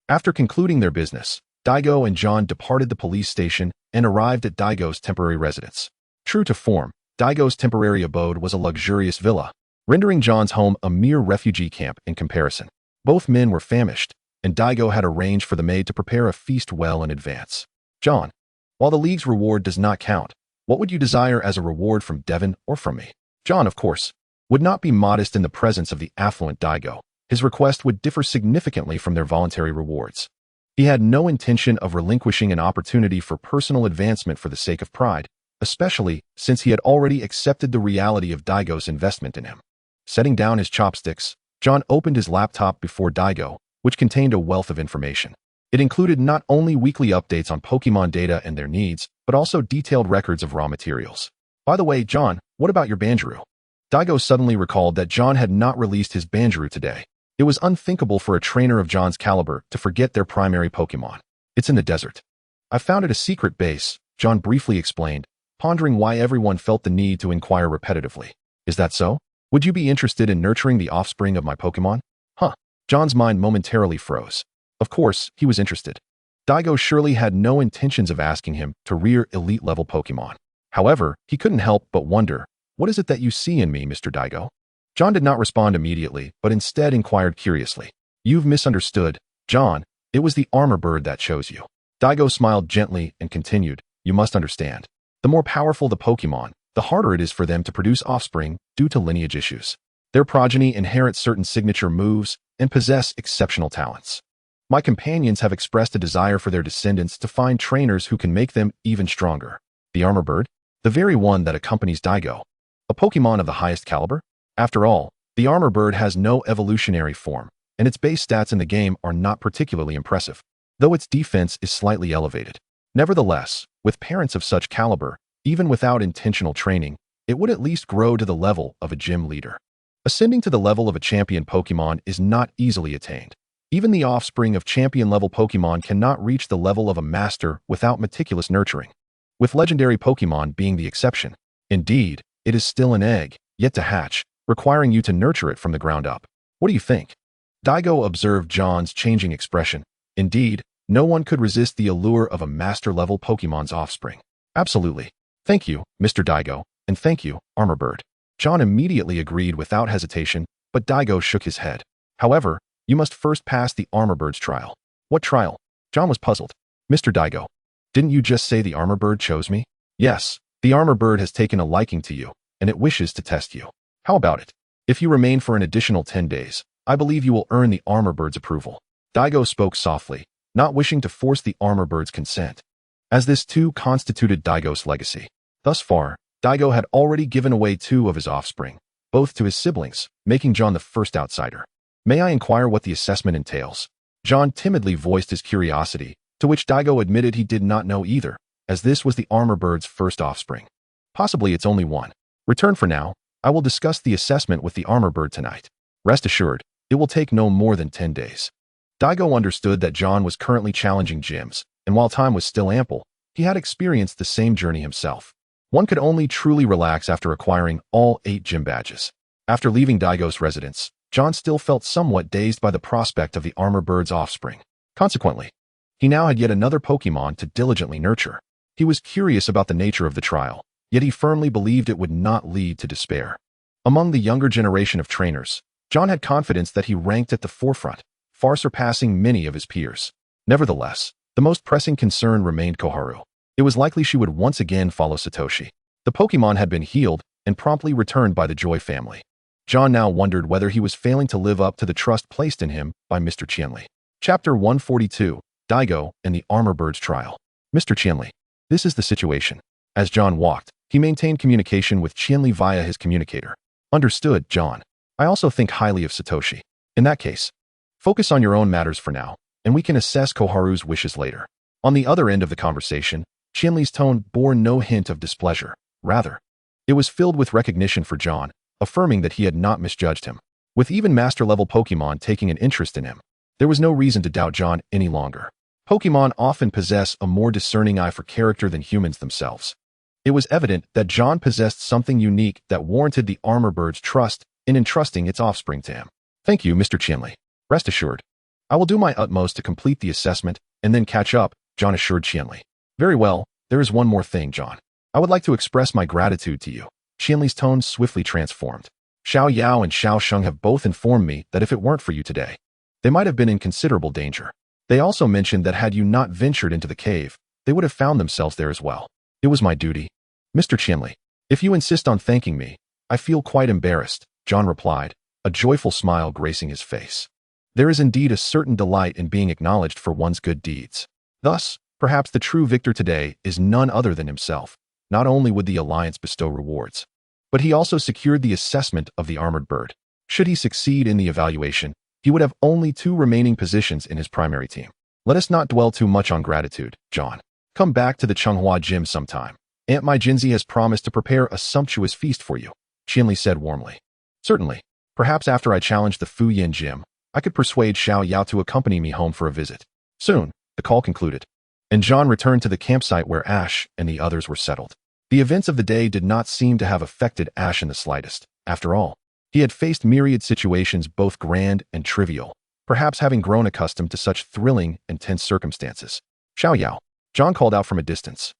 After concluding their business, Daigo and John departed the police station and arrived at Daigo's temporary residence. True to form, Daigo's temporary abode was a luxurious villa, rendering John's home a mere refugee camp in comparison. Both men were famished, and Daigo had arranged for the maid to prepare a feast well in advance. John, while the League's reward does not count, what would you desire as a reward from Devon or from me? John, of course, would not be modest in the presence of the affluent Daigo. His request would differ significantly from their voluntary rewards. He had no intention of relinquishing an opportunity for personal advancement for the sake of pride, especially since he had already accepted the reality of Daigo's investment in him. Setting down his chopsticks, John opened his laptop before Daigo, which contained a wealth of information. It included not only weekly updates on Pokémon data and their needs, but also detailed records of raw materials. By the way, John, what about your Banjuru? Daigo suddenly recalled that John had not released his Banjuru today. It was unthinkable for a trainer of John's caliber to forget their primary Pokémon. It's in the desert. I found it a secret base, John briefly explained, pondering why everyone felt the need to inquire repetitively. Is that so? Would you be interested in nurturing the offspring of my Pokémon? Huh. John's mind momentarily froze. Of course, he was interested. Daigo surely had no intentions of asking him to rear elite-level Pokémon. However, he couldn't help but wonder, what is it that you see in me, Mr. Daigo? John did not respond immediately, but instead inquired curiously. You've misunderstood, John. It was the armor bird that chose you. Daigo smiled gently and continued, you must understand. The more powerful the Pokémon, the harder it is for them to produce offspring due to lineage issues. Their progeny inherit certain signature moves and possess exceptional talents. My companions have expressed a desire for their descendants to find trainers who can make them even stronger. The armor bird? The very one that accompanies Daigo. A Pokémon of the highest caliber? After all, the armor bird has no evolutionary form, and its base stats in the game are not particularly impressive, though its defense is slightly elevated. Nevertheless, with parents of such caliber, even without intentional training, it would at least grow to the level of a gym leader. Ascending to the level of a champion Pokémon is not easily attained. Even the offspring of champion-level Pokémon cannot reach the level of a master without meticulous nurturing, with legendary Pokémon being the exception. Indeed, it is still an egg, yet to hatch, requiring you to nurture it from the ground up. What do you think? Daigo observed John's changing expression. Indeed, no one could resist the allure of a master-level Pokémon's offspring. Absolutely. Thank you, Mr. Daigo, and thank you, Armor Bird. John immediately agreed without hesitation, but Daigo shook his head. However, you must first pass the Armor Bird's trial. What trial? John was puzzled. Mr. Daigo, didn't you just say the Armor Bird chose me? Yes, the Armor Bird has taken a liking to you, and it wishes to test you. How about it? If you remain for an additional 10 days, I believe you will earn the Armor Bird's approval. Daigo spoke softly, not wishing to force the Armor Bird's consent, as this too constituted Daigo's legacy. Thus far, Daigo had already given away 2 of his offspring, both to his siblings, making John the first outsider. May I inquire what the assessment entails? John timidly voiced his curiosity, to which Daigo admitted he did not know either, as this was the Armor Bird's first offspring. Possibly it's only one. Return for now. I will discuss the assessment with the Armor Bird tonight. Rest assured, it will take no more than 10 days. Daigo understood that John was currently challenging gyms, and while time was still ample, he had experienced the same journey himself. One could only truly relax after acquiring all 8 gym badges. After leaving Daigo's residence, John still felt somewhat dazed by the prospect of the Armor Bird's offspring. Consequently, he now had yet another Pokémon to diligently nurture. He was curious about the nature of the trial, yet he firmly believed it would not lead to despair. Among the younger generation of trainers, John had confidence that he ranked at the forefront, far surpassing many of his peers. Nevertheless, the most pressing concern remained Koharu. It was likely she would once again follow Satoshi. The Pokémon had been healed and promptly returned by the Joy family. John now wondered whether he was failing to live up to the trust placed in him by Mr. Qianli. Chapter 142, Daigo and the Armor Bird's Trial. Mr. Qianli, this is the situation. As John walked, he maintained communication with Qianli via his communicator. Understood, John. I also think highly of Satoshi. In that case, focus on your own matters for now, and we can assess Koharu's wishes later. On the other end of the conversation, Qianli's tone bore no hint of displeasure. Rather, it was filled with recognition for John, affirming that he had not misjudged him. With even master-level Pokémon taking an interest in him, there was no reason to doubt John any longer. Pokémon often possess a more discerning eye for character than humans themselves. It was evident that John possessed something unique that warranted the Armor Bird's trust in entrusting its offspring to him. Thank you, Mr. Qianli. Rest assured, I will do my utmost to complete the assessment and then catch up, John assured Qianli. Very well, there is one more thing, John. I would like to express my gratitude to you. Qianli's tone swiftly transformed. Xiao Yao and Xiao Sheng have both informed me that if it weren't for you today, they might have been in considerable danger. They also mentioned that had you not ventured into the cave, they would have found themselves there as well. It was my duty. Mr. Qianli, if you insist on thanking me, I feel quite embarrassed, John replied, a joyful smile gracing his face. There is indeed a certain delight in being acknowledged for one's good deeds. Thus, perhaps the true victor today is none other than himself. Not only would the Alliance bestow rewards, but he also secured the assessment of the Armored Bird. Should he succeed in the evaluation, he would have only 2 remaining positions in his primary team. Let us not dwell too much on gratitude, John. Come back to the Changhua Gym sometime. Aunt Mai Jinzi has promised to prepare a sumptuous feast for you, Qianli said warmly. Certainly. Perhaps after I challenge the Fuyin Gym, I could persuade Xiao Yao to accompany me home for a visit. Soon, the call concluded, and John returned to the campsite where Ash and the others were settled. The events of the day did not seem to have affected Ash in the slightest. After all, He had faced myriad situations both grand and trivial, perhaps having grown accustomed to such thrilling and tense circumstances. Xiao Yao. John called out from a distance.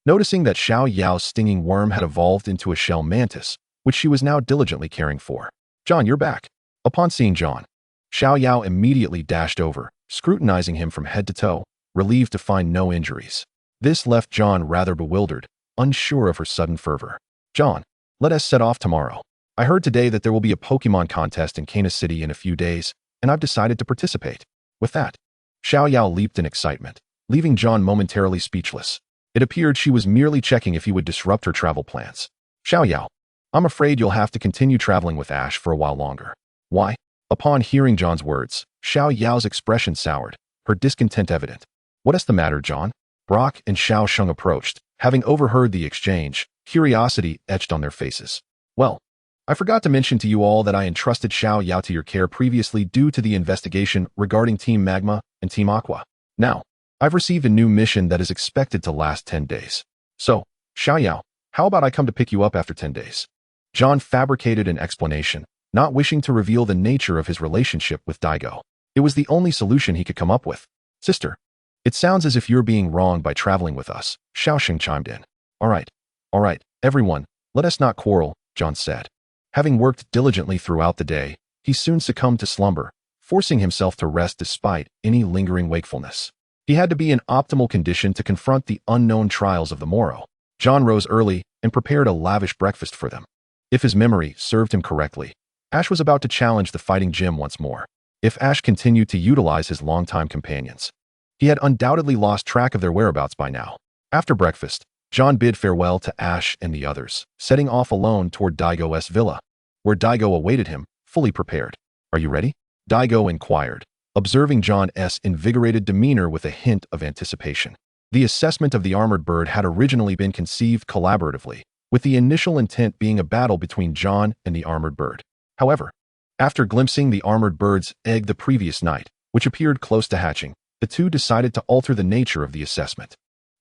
Noticing that Xiao Yao's stinging worm had evolved into a shell mantis, which she was now diligently caring for. John, you're back. Upon seeing John, Xiao Yao immediately dashed over, scrutinizing him from head to toe, relieved to find no injuries. This left John rather bewildered, unsure of her sudden fervor. John, let us set off tomorrow. I heard today that there will be a Pokémon contest in Kana City in a few days, and I've decided to participate. With that, Xiao Yao leaped in excitement, leaving John momentarily speechless. It appeared she was merely checking if he would disrupt her travel plans. Xiao Yao, I'm afraid you'll have to continue traveling with Ash for a while longer. Why? Upon hearing John's words, Xiao Yao's expression soured, her discontent evident. What is the matter, John? Brock and Xiao Sheng approached, having overheard the exchange, curiosity etched on their faces. Well, I forgot to mention to you all that I entrusted Xiao Yao to your care previously due to the investigation regarding Team Magma and Team Aqua. Now, I've received a new mission that is expected to last 10 days. So, Xiao Yao, how about I come to pick you up after 10 days? John fabricated an explanation, not wishing to reveal the nature of his relationship with Daigo. It was the only solution he could come up with. Sister, it sounds as if you're being wronged by traveling with us, Xiao Sheng chimed in. All right, everyone, let us not quarrel, John said. Having worked diligently throughout the day, he soon succumbed to slumber, forcing himself to rest despite any lingering wakefulness. He had to be in optimal condition to confront the unknown trials of the morrow. John rose early and prepared a lavish breakfast for them. If his memory served him correctly, Ash was about to challenge the fighting gym once more. If Ash continued to utilize his longtime companions, he had undoubtedly lost track of their whereabouts by now. After breakfast, John bid farewell to Ash and the others, setting off alone toward Daigo's villa, where Daigo awaited him, fully prepared. Are you ready? Daigo inquired, observing John's invigorated demeanor with a hint of anticipation. The assessment of the armored bird had originally been conceived collaboratively, with the initial intent being a battle between John and the armored bird. However, after glimpsing the armored bird's egg the previous night, which appeared close to hatching, the two decided to alter the nature of the assessment.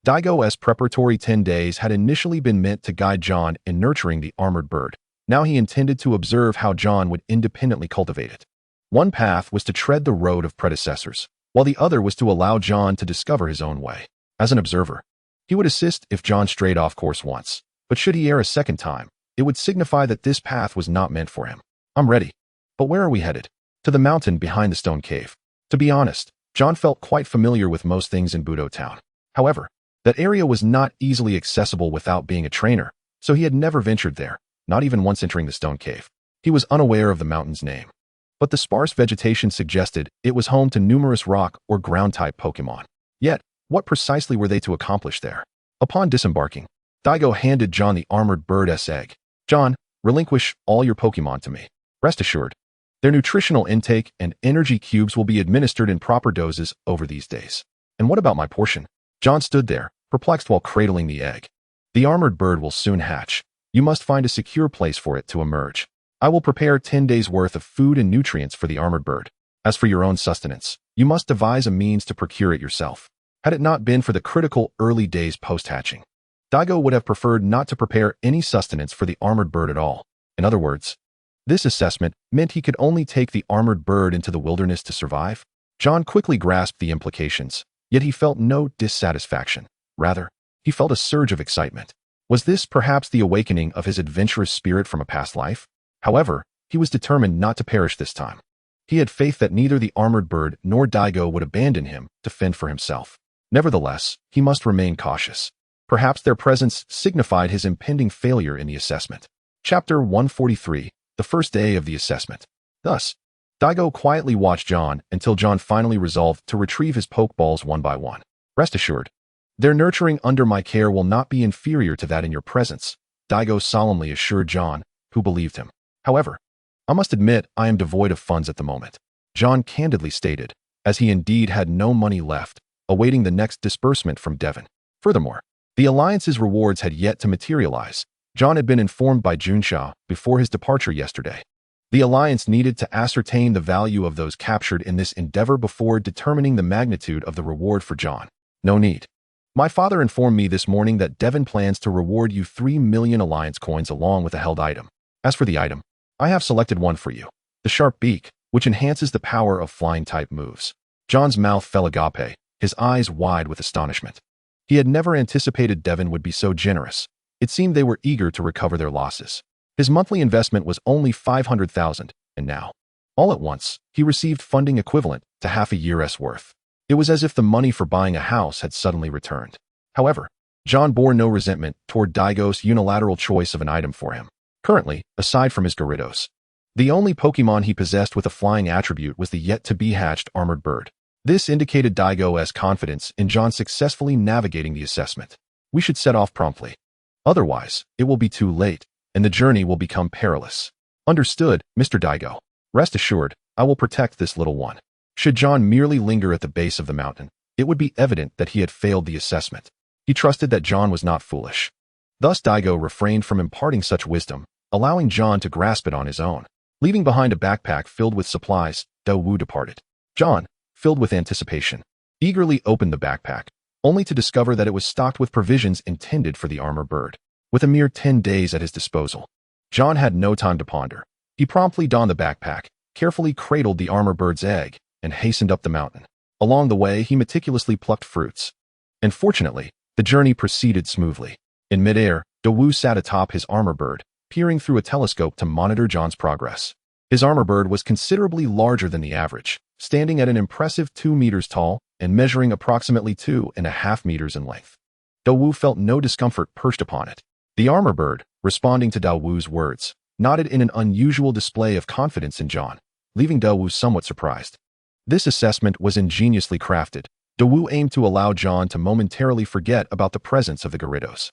Daigo's preparatory 10 days had initially been meant to guide John in nurturing the armored bird. Now he intended to observe how John would independently cultivate it. One path was to tread the road of predecessors, while the other was to allow John to discover his own way. As an observer, he would assist if John strayed off course once, but should he err a second time, it would signify that this path was not meant for him. I'm ready. But where are we headed? To the mountain behind the stone cave. To be honest, John felt quite familiar with most things in Budo Town. However, that area was not easily accessible without being a trainer, so he had never ventured there, not even once entering the stone cave. He was unaware of the mountain's name, but the sparse vegetation suggested it was home to numerous rock or ground-type Pokémon. Yet, what precisely were they to accomplish there? Upon disembarking, Daigo handed John the armored bird's egg. John, relinquish all your Pokémon to me. Rest assured, their nutritional intake and energy cubes will be administered in proper doses over these days. And what about my portion? John stood there, perplexed while cradling the egg. The armored bird will soon hatch. You must find a secure place for it to emerge. I will prepare 10 days' worth of food and nutrients for the armored bird. As for your own sustenance, you must devise a means to procure it yourself. Had it not been for the critical early days post-hatching, Daigo would have preferred not to prepare any sustenance for the armored bird at all. In other words, this assessment meant he could only take the armored bird into the wilderness to survive. John quickly grasped the implications, yet he felt no dissatisfaction. Rather, he felt a surge of excitement. Was this perhaps the awakening of his adventurous spirit from a past life? However, he was determined not to perish this time. He had faith that neither the armored bird nor Daigo would abandon him to fend for himself. Nevertheless, he must remain cautious. Perhaps their presence signified his impending failure in the assessment. Chapter 143, the first day of the assessment. Thus, Daigo quietly watched John until John finally resolved to retrieve his Pokeballs one by one. Rest assured, their nurturing under my care will not be inferior to that in your presence, Daigo solemnly assured John, who believed him. However, I must admit I am devoid of funds at the moment, John candidly stated, as he indeed had no money left, awaiting the next disbursement from Devon. Furthermore, the Alliance's rewards had yet to materialize. John had been informed by Junsha before his departure yesterday. The Alliance needed to ascertain the value of those captured in this endeavor before determining the magnitude of the reward for John. No need. My father informed me this morning that Devon plans to reward you 3 million Alliance coins along with a held item. As for the item, I have selected one for you. The sharp beak, which enhances the power of flying-type moves. John's mouth fell agape, his eyes wide with astonishment. He had never anticipated Devon would be so generous. It seemed they were eager to recover their losses. His monthly investment was only $500,000, and now, all at once, he received funding equivalent to half a year's worth. It was as if the money for buying a house had suddenly returned. However, John bore no resentment toward Daigo's unilateral choice of an item for him. Currently, aside from his Gyarados, the only Pokémon he possessed with a flying attribute was the yet-to-be-hatched armored bird. This indicated Daigo's confidence in John successfully navigating the assessment. We should set off promptly. Otherwise, it will be too late, and the journey will become perilous. Understood, Mr. Daigo. Rest assured, I will protect this little one. Should John merely linger at the base of the mountain, it would be evident that he had failed the assessment. He trusted that John was not foolish. Thus Daigo refrained from imparting such wisdom, allowing John to grasp it on his own. Leaving behind a backpack filled with supplies, Daowu departed. John, filled with anticipation, eagerly opened the backpack, only to discover that it was stocked with provisions intended for the armor bird. With a mere 10 days at his disposal, John had no time to ponder. He promptly donned the backpack, carefully cradled the armor bird's egg, and hastened up the mountain. Along the way, he meticulously plucked fruits. And fortunately, the journey proceeded smoothly. In midair, Daowu sat atop his armor bird, peering through a telescope to monitor John's progress. His armor bird was considerably larger than the average, standing at an impressive 2 meters tall and measuring approximately 2.5 meters in length. Daowu felt no discomfort perched upon it. The armor bird, responding to Daowu's words, nodded in an unusual display of confidence in John, leaving Daowu somewhat surprised. This assessment was ingeniously crafted. Daowu aimed to allow John to momentarily forget about the presence of the Gyarados.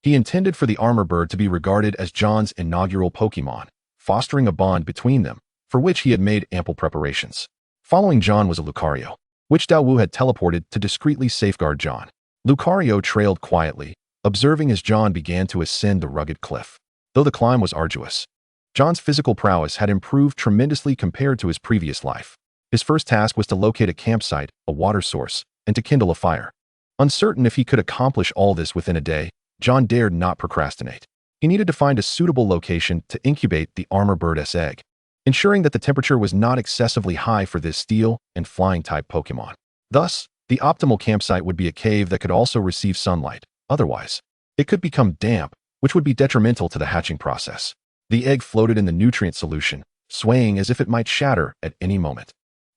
He intended for the armor bird to be regarded as John's inaugural Pokémon, fostering a bond between them, for which he had made ample preparations. Following John was a Lucario, which Daowu had teleported to discreetly safeguard John. Lucario trailed quietly, observing as John began to ascend the rugged cliff. Though the climb was arduous, John's physical prowess had improved tremendously compared to his previous life. His first task was to locate a campsite, a water source, and to kindle a fire. Uncertain if he could accomplish all this within a day, John dared not procrastinate. He needed to find a suitable location to incubate the armor bird's egg, ensuring that the temperature was not excessively high for this steel and flying-type Pokémon. Thus, the optimal campsite would be a cave that could also receive sunlight. Otherwise, it could become damp, which would be detrimental to the hatching process. The egg floated in the nutrient solution, swaying as if it might shatter at any moment.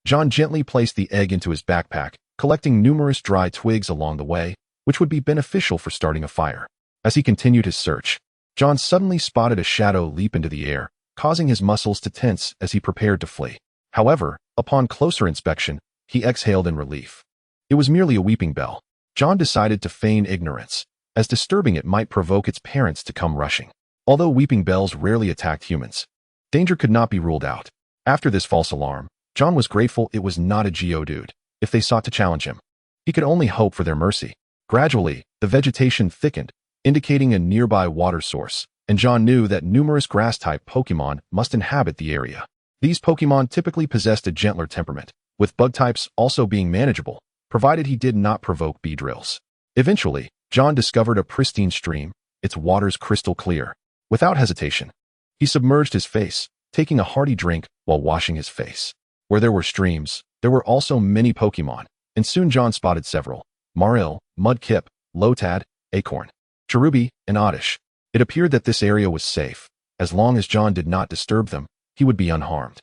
John gently placed the egg into his backpack, collecting numerous dry twigs along the way, which would be beneficial for starting a fire. As he continued his search, John suddenly spotted a shadow leap into the air, causing his muscles to tense as he prepared to flee. However, upon closer inspection, he exhaled in relief. It was merely a weeping bell. John decided to feign ignorance, as disturbing it might provoke its parents to come rushing. Although weeping bells rarely attacked humans, danger could not be ruled out. After this false alarm, John was grateful it was not a Geodude. If they sought to challenge him, he could only hope for their mercy. Gradually, the vegetation thickened, indicating a nearby water source, and John knew that numerous grass-type Pokémon must inhabit the area. These Pokémon typically possessed a gentler temperament, with bug types also being manageable, provided he did not provoke Beedrills. Eventually, John discovered a pristine stream, its waters crystal clear. Without hesitation, he submerged his face, taking a hearty drink while washing his face. Where there were streams, there were also many Pokémon, and soon John spotted several: Maril, Mudkip, Lotad, Acorn, Cherubi, and Oddish. It appeared that this area was safe. As long as John did not disturb them, he would be unharmed.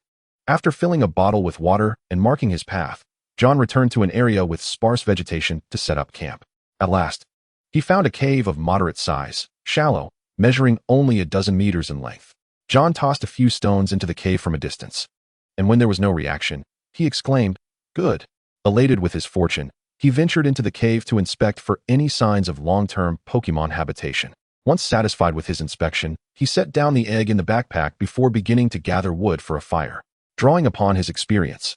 After filling a bottle with water and marking his path, John returned to an area with sparse vegetation to set up camp. At last, he found a cave of moderate size, shallow, measuring only a dozen meters in length. John tossed a few stones into the cave from a distance, and when there was no reaction, he exclaimed, "Good." Elated with his fortune, he ventured into the cave to inspect for any signs of long-term Pokémon habitation. Once satisfied with his inspection, he set down the egg in the backpack before beginning to gather wood for a fire. Drawing upon his experience,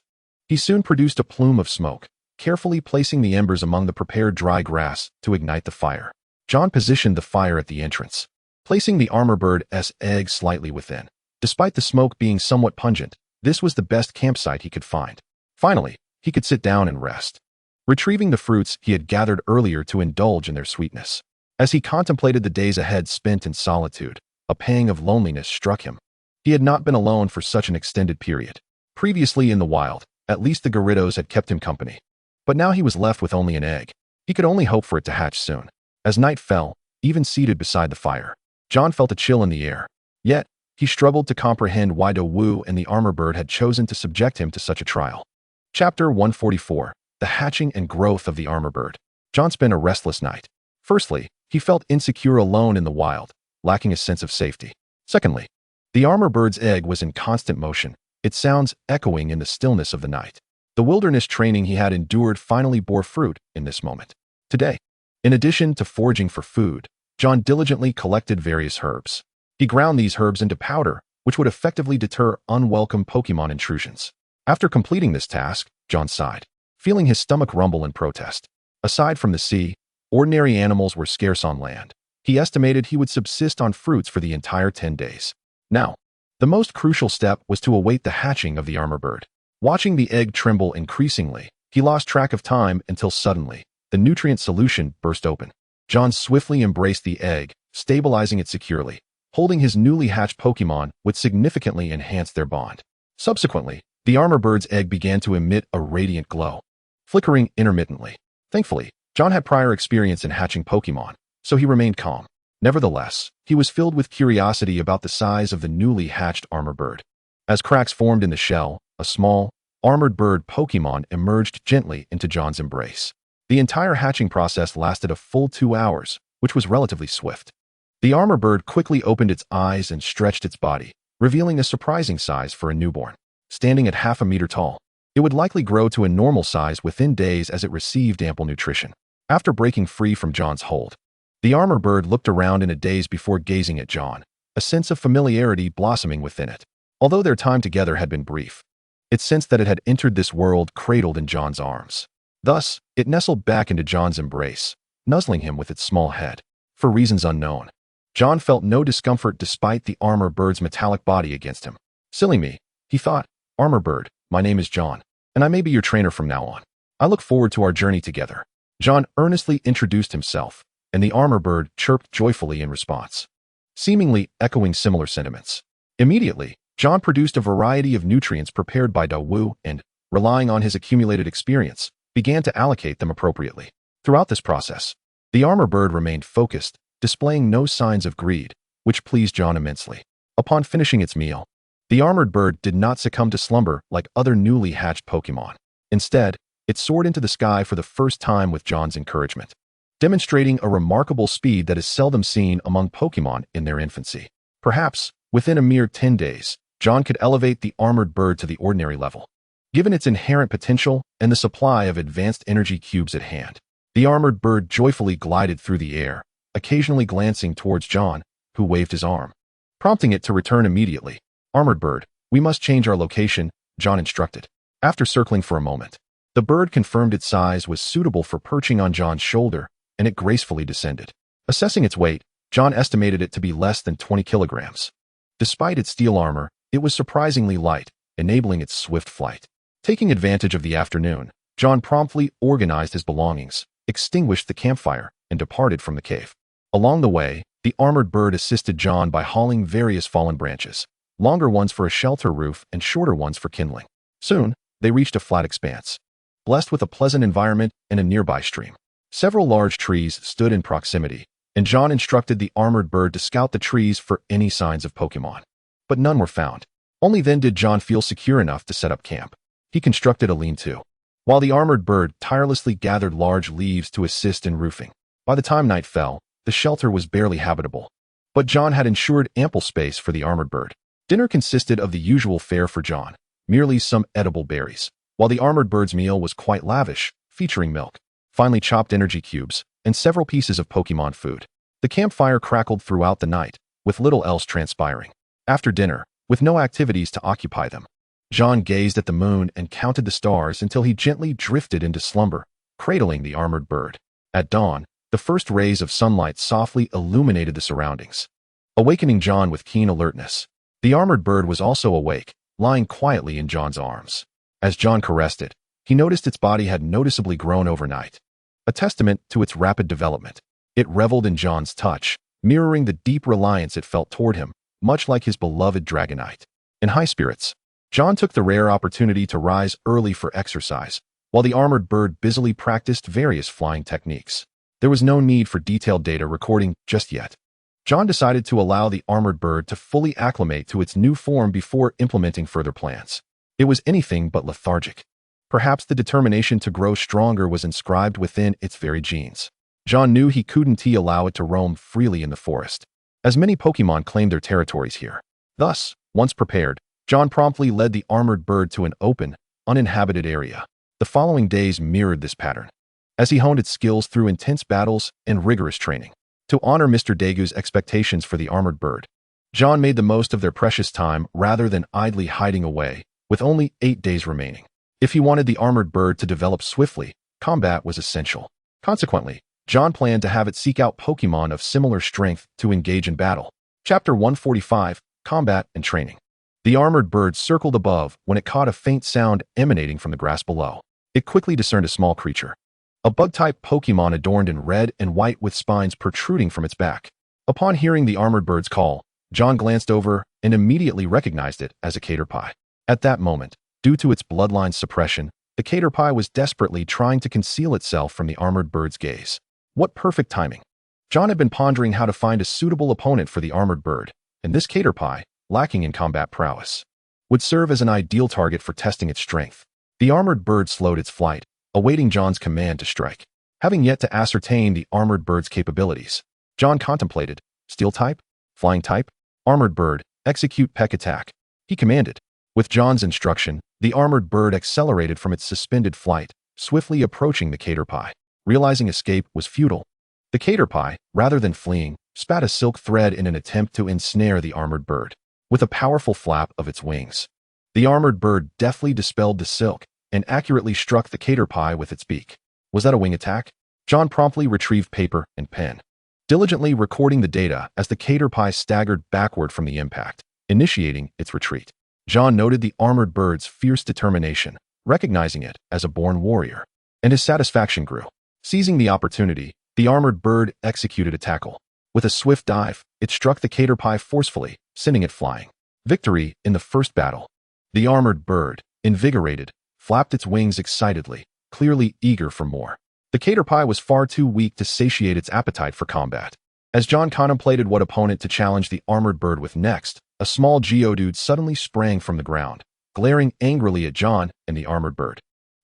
he soon produced a plume of smoke, carefully placing the embers among the prepared dry grass to ignite the fire. John positioned the fire at the entrance, placing the armor bird's egg slightly within. Despite the smoke being somewhat pungent, this was the best campsite he could find. Finally, he could sit down and rest, retrieving the fruits he had gathered earlier to indulge in their sweetness. As he contemplated the days ahead spent in solitude, a pang of loneliness struck him. He had not been alone for such an extended period. Previously in the wild, at least the Gyarados had kept him company. But now he was left with only an egg. He could only hope for it to hatch soon. As night fell, even seated beside the fire, John felt a chill in the air. Yet, he struggled to comprehend why Wu and the armor bird had chosen to subject him to such a trial. Chapter 144. The Hatching and Growth of the Armor Bird. John spent a restless night. Firstly, he felt insecure alone in the wild, lacking a sense of safety. Secondly, the armor bird's egg was in constant motion, its sounds echoing in the stillness of the night. The wilderness training he had endured finally bore fruit in this moment. Today, in addition to foraging for food, John diligently collected various herbs. He ground these herbs into powder, which would effectively deter unwelcome Pokémon intrusions. After completing this task, John sighed, feeling his stomach rumble in protest. Aside from the sea, ordinary animals were scarce on land. He estimated he would subsist on fruits for the entire 10 days. Now, the most crucial step was to await the hatching of the armor bird. Watching the egg tremble increasingly, he lost track of time until suddenly, the nutrient solution burst open. John swiftly embraced the egg, stabilizing it securely. Holding his newly hatched Pokémon would significantly enhance their bond. Subsequently, the armor bird's egg began to emit a radiant glow, flickering intermittently. Thankfully, John had prior experience in hatching Pokémon, so he remained calm. Nevertheless, he was filled with curiosity about the size of the newly hatched armor bird. As cracks formed in the shell, a small, armored bird Pokémon emerged gently into John's embrace. The entire hatching process lasted a full 2 hours, which was relatively swift. The armor bird quickly opened its eyes and stretched its body, revealing a surprising size for a newborn. Standing at half a meter tall, it would likely grow to a normal size within days as it received ample nutrition. After breaking free from John's hold, the armor bird looked around in a daze before gazing at John, a sense of familiarity blossoming within it. Although their time together had been brief, it sensed that it had entered this world cradled in John's arms. Thus, it nestled back into John's embrace, nuzzling him with its small head. For reasons unknown, John felt no discomfort despite the armor bird's metallic body against him. Silly me, he thought. Armor bird, my name is John, and I may be your trainer from now on. I look forward to our journey together. John earnestly introduced himself, and the armor bird chirped joyfully in response, seemingly echoing similar sentiments. Immediately, John produced a variety of nutrients prepared by Wu and, relying on his accumulated experience, began to allocate them appropriately. Throughout this process, the armor bird remained focused, displaying no signs of greed, which pleased John immensely. Upon finishing its meal, the armored bird did not succumb to slumber like other newly hatched Pokémon. Instead, it soared into the sky for the first time with John's encouragement, demonstrating a remarkable speed that is seldom seen among Pokémon in their infancy. Perhaps, within a mere 10 days, John could elevate the armored bird to the ordinary level. Given its inherent potential and the supply of advanced energy cubes at hand, the armored bird joyfully glided through the air, occasionally glancing towards John, who waved his arm, prompting it to return immediately. Armored bird, we must change our location, John instructed. After circling for a moment, the bird confirmed its size was suitable for perching on John's shoulder, and it gracefully descended. Assessing its weight, John estimated it to be less than 20 kilograms. Despite its steel armor, it was surprisingly light, enabling its swift flight. Taking advantage of the afternoon, John promptly organized his belongings, extinguished the campfire, and departed from the cave. Along the way, the armored bird assisted John by hauling various fallen branches, longer ones for a shelter roof and shorter ones for kindling. Soon, they reached a flat expanse, blessed with a pleasant environment and a nearby stream. Several large trees stood in proximity, and John instructed the armored bird to scout the trees for any signs of Pokémon. But none were found. Only then did John feel secure enough to set up camp. He constructed a lean-to, while the armored bird tirelessly gathered large leaves to assist in roofing. By the time night fell, the shelter was barely habitable, but John had ensured ample space for the armored bird. Dinner consisted of the usual fare for John, merely some edible berries, while the armored bird's meal was quite lavish, featuring milk, finely chopped energy cubes, and several pieces of Pokémon food. The campfire crackled throughout the night, with little else transpiring. After dinner, with no activities to occupy them, John gazed at the moon and counted the stars until he gently drifted into slumber, cradling the armored bird. At dawn, the first rays of sunlight softly illuminated the surroundings, awakening John with keen alertness. The armored bird was also awake, lying quietly in John's arms. As John caressed it, he noticed its body had noticeably grown overnight, a testament to its rapid development. It reveled in John's touch, mirroring the deep reliance it felt toward him, much like his beloved Dragonite. In high spirits, John took the rare opportunity to rise early for exercise, while the armored bird busily practiced various flying techniques. There was no need for detailed data recording just yet. John decided to allow the armored bird to fully acclimate to its new form before implementing further plans. It was anything but lethargic. Perhaps the determination to grow stronger was inscribed within its very genes. John knew he couldn't allow it to roam freely in the forest, as many Pokémon claimed their territories here. Thus, once prepared, John promptly led the armored bird to an open, uninhabited area. The following days mirrored this pattern, as he honed its skills through intense battles and rigorous training. To honor Mr. Dagu's expectations for the armored bird, John made the most of their precious time rather than idly hiding away, with only 8 days remaining. If he wanted the armored bird to develop swiftly, combat was essential. Consequently, John planned to have it seek out Pokémon of similar strength to engage in battle. Chapter 145, Combat and Training. The armored bird circled above when it caught a faint sound emanating from the grass below. It quickly discerned a small creature, a bug-type Pokémon adorned in red and white with spines protruding from its back. Upon hearing the armored bird's call, John glanced over and immediately recognized it as a caterpie. At that moment, due to its bloodline suppression, the caterpie was desperately trying to conceal itself from the armored bird's gaze. What perfect timing! John had been pondering how to find a suitable opponent for the armored bird, and this caterpie, lacking in combat prowess, would serve as an ideal target for testing its strength. The armored bird slowed its flight, awaiting John's command to strike. Having yet to ascertain the armored bird's capabilities, John contemplated: Steel type? Flying type? Armored bird, execute peck attack. He commanded. With John's instruction, the armored bird accelerated from its suspended flight, swiftly approaching the caterpie. Realizing escape was futile, the caterpie, rather than fleeing, spat a silk thread in an attempt to ensnare the armored bird. With a powerful flap of its wings, the armored bird deftly dispelled the silk and accurately struck the caterpie with its beak. Was that a wing attack? John promptly retrieved paper and pen, diligently recording the data as the caterpie staggered backward from the impact, initiating its retreat. John noted the armored bird's fierce determination, recognizing it as a born warrior, and his satisfaction grew. Seizing the opportunity, the armored bird executed a tackle. With a swift dive, it struck the caterpie forcefully, sending it flying. Victory in the first battle. The armored bird, invigorated, flapped its wings excitedly, clearly eager for more. The caterpie was far too weak to satiate its appetite for combat. As John contemplated what opponent to challenge the armored bird with next, a small Geodude suddenly sprang from the ground, glaring angrily at John and the armored bird,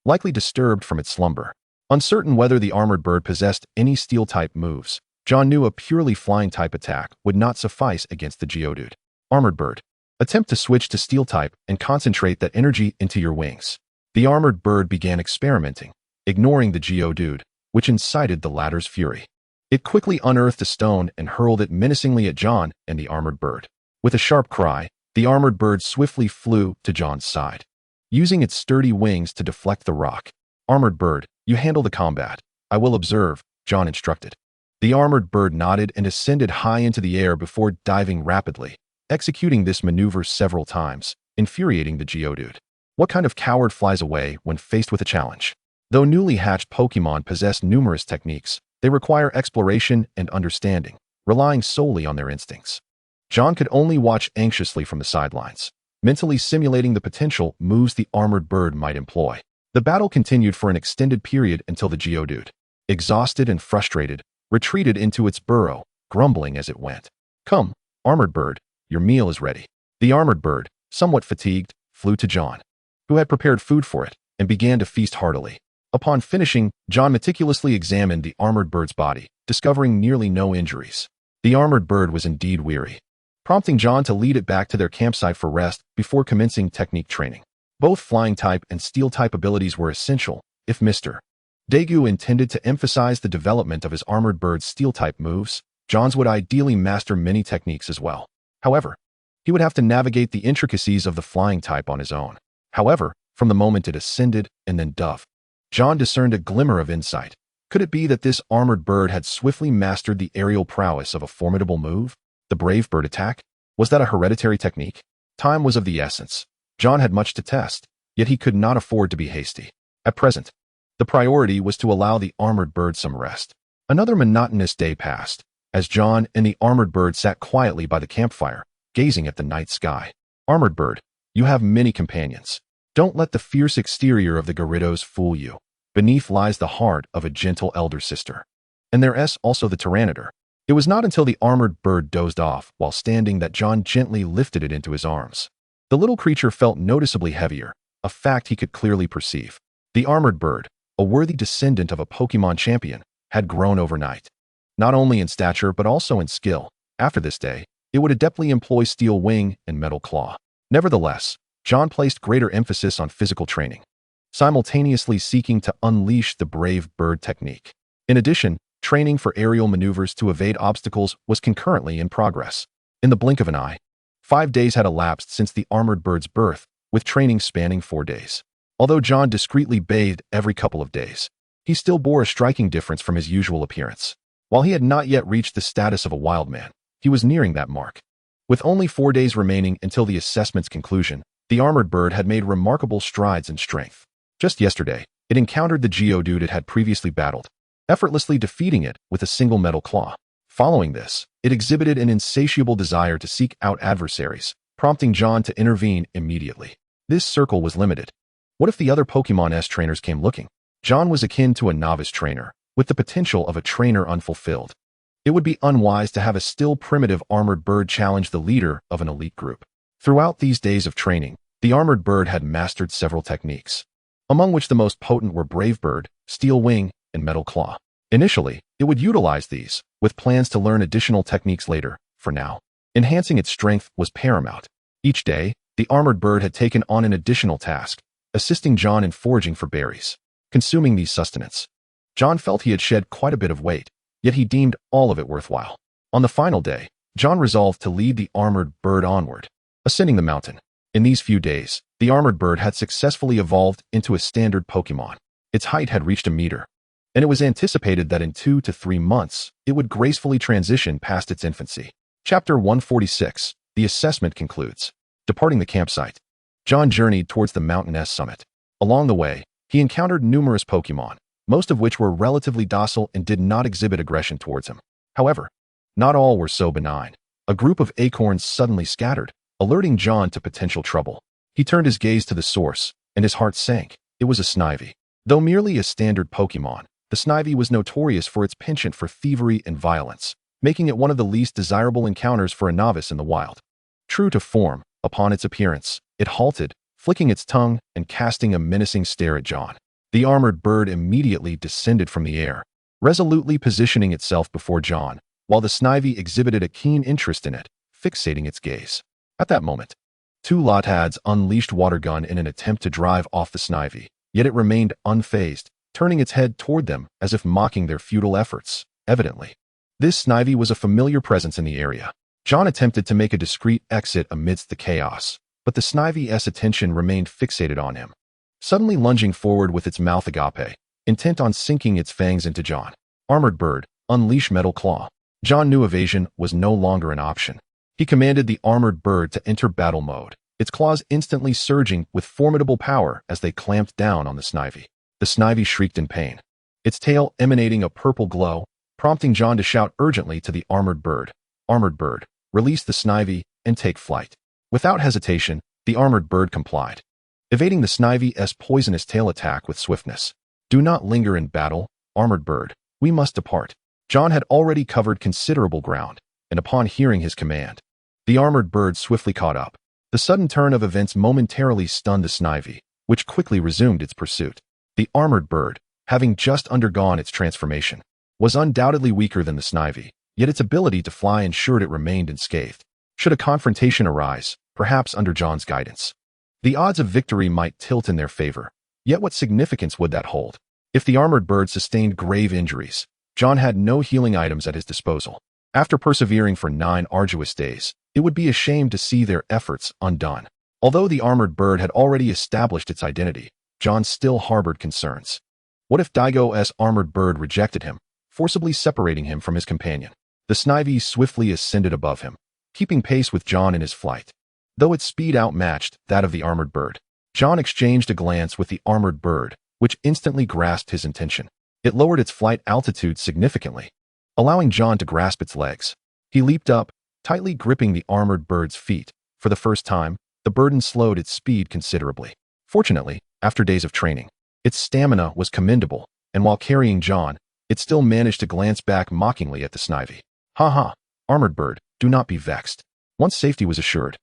likely disturbed from its slumber. Uncertain whether the armored bird possessed any steel-type moves, John knew a purely flying-type attack would not suffice against the Geodude. Armored bird. Attempt to switch to steel-type and concentrate that energy into your wings. The armored bird began experimenting, ignoring the Geodude, which incited the latter's fury. It quickly unearthed a stone and hurled it menacingly at John and the armored bird. With a sharp cry, the armored bird swiftly flew to John's side, using its sturdy wings to deflect the rock. Armored bird, you handle the combat. I will observe, John instructed. The armored bird nodded and ascended high into the air before diving rapidly, executing this maneuver several times, infuriating the Geodude. What kind of coward flies away when faced with a challenge? Though newly hatched Pokémon possess numerous techniques, they require exploration and understanding, relying solely on their instincts. John could only watch anxiously from the sidelines, mentally simulating the potential moves the armored bird might employ. The battle continued for an extended period until the Geodude, exhausted and frustrated, retreated into its burrow, grumbling as it went. Come, armored bird, your meal is ready. The armored bird, somewhat fatigued, flew to John, who had prepared food for it, and began to feast heartily. Upon finishing, John meticulously examined the armored bird's body, discovering nearly no injuries. The armored bird was indeed weary, prompting John to lead it back to their campsite for rest before commencing technique training. Both flying-type and steel-type abilities were essential, if Mr. Dagu intended to emphasize the development of his armored bird's steel-type moves. John's would ideally master many techniques as well. However, he would have to navigate the intricacies of the flying type on his own. However, from the moment it ascended and then dove, John discerned a glimmer of insight. Could it be that this armored bird had swiftly mastered the aerial prowess of a formidable move? The brave bird attack? Was that a hereditary technique? Time was of the essence. John had much to test, yet he could not afford to be hasty. At present, the priority was to allow the armored bird some rest. Another monotonous day passed, as John and the armored bird sat quietly by the campfire, gazing at the night sky. Armored bird, you have many companions. Don't let the fierce exterior of the Gyarados fool you. Beneath lies the heart of a gentle elder sister. And there's also the Tyranitar. It was not until the armored bird dozed off while standing that John gently lifted it into his arms. The little creature felt noticeably heavier, a fact he could clearly perceive. The armored bird, a worthy descendant of a Pokémon champion, had grown overnight. Not only in stature but also in skill. After this day, it would adeptly employ Steel Wing and Metal Claw. Nevertheless, John placed greater emphasis on physical training, simultaneously seeking to unleash the brave bird technique. In addition, training for aerial maneuvers to evade obstacles was concurrently in progress. In the blink of an eye, 5 days had elapsed since the armored bird's birth, with training spanning 4 days. Although John discreetly bathed every couple of days, he still bore a striking difference from his usual appearance. While he had not yet reached the status of a wild man, he was nearing that mark. With only 4 days remaining until the assessment's conclusion, the armored bird had made remarkable strides in strength. Just yesterday, it encountered the Geodude it had previously battled, effortlessly defeating it with a single metal claw. Following this, it exhibited an insatiable desire to seek out adversaries, prompting John to intervene immediately. This circle was limited. What if the other Pokémon trainers came looking? John was akin to a novice trainer, with the potential of a trainer unfulfilled. It would be unwise to have a still primitive armored bird challenge the leader of an elite group. Throughout these days of training, the armored bird had mastered several techniques, among which the most potent were Brave Bird, Steel Wing, and Metal Claw. Initially, it would utilize these, with plans to learn additional techniques later. For now, enhancing its strength was paramount. Each day, the armored bird had taken on an additional task, assisting John in foraging for berries. Consuming these sustenance, John felt he had shed quite a bit of weight, yet he deemed all of it worthwhile. On the final day, John resolved to lead the armored bird onward, ascending the mountain. In these few days, the armored bird had successfully evolved into a standard Pokémon. Its height had reached a meter, and it was anticipated that in 2 to 3 months, it would gracefully transition past its infancy. Chapter 146, the assessment concludes. Departing the campsite, John journeyed towards the mountain's summit. Along the way, he encountered numerous Pokémon, most of which were relatively docile and did not exhibit aggression towards him. However, not all were so benign. A group of acorns suddenly scattered, alerting John to potential trouble. He turned his gaze to the source, and his heart sank. It was a Snivy. Though merely a standard Pokémon, the Snivy was notorious for its penchant for thievery and violence, making it one of the least desirable encounters for a novice in the wild. True to form, upon its appearance, it halted, flicking its tongue and casting a menacing stare at John. The armored bird immediately descended from the air, resolutely positioning itself before John, while the Snivy exhibited a keen interest in it, fixating its gaze. At that moment, 2 Lotads unleashed water gun in an attempt to drive off the Snivy, yet it remained unfazed, turning its head toward them as if mocking their futile efforts. Evidently, this Snivy was a familiar presence in the area. John attempted to make a discreet exit amidst the chaos, but the Snivy's attention remained fixated on him, suddenly lunging forward with its mouth agape, intent on sinking its fangs into John. Armored bird, unleash Metal Claw. John knew evasion was no longer an option. He commanded the armored bird to enter battle mode, its claws instantly surging with formidable power as they clamped down on the Snivy. The Snivy shrieked in pain, its tail emanating a purple glow, prompting John to shout urgently to the armored bird, "Armored bird, release the Snivy and take flight." Without hesitation, the armored bird complied, evading the Snivy's poisonous tail attack with swiftness. "Do not linger in battle, armored bird. We must depart." John had already covered considerable ground, and upon hearing his command, the armored bird swiftly caught up. The sudden turn of events momentarily stunned the Snivy, which quickly resumed its pursuit. The armored bird, having just undergone its transformation, was undoubtedly weaker than the Snivy, yet its ability to fly ensured it remained unscathed. Should a confrontation arise, perhaps under John's guidance, the odds of victory might tilt in their favor. Yet what significance would that hold? If the armored bird sustained grave injuries, John had no healing items at his disposal. After persevering for 9 arduous days, it would be a shame to see their efforts undone. Although the armored bird had already established its identity, John still harbored concerns. What if Daigo's armored bird rejected him, forcibly separating him from his companion? The Snivy swiftly ascended above him, keeping pace with John in his flight. Though its speed outmatched that of the armored bird, John exchanged a glance with the armored bird, which instantly grasped his intention. It lowered its flight altitude significantly, allowing John to grasp its legs. He leaped up, tightly gripping the armored bird's feet. For the first time, the burden slowed its speed considerably. Fortunately, after days of training, its stamina was commendable, and while carrying John, it still managed to glance back mockingly at the Snivy. "Ha ha, armored bird, do not be vexed." Once safety was assured,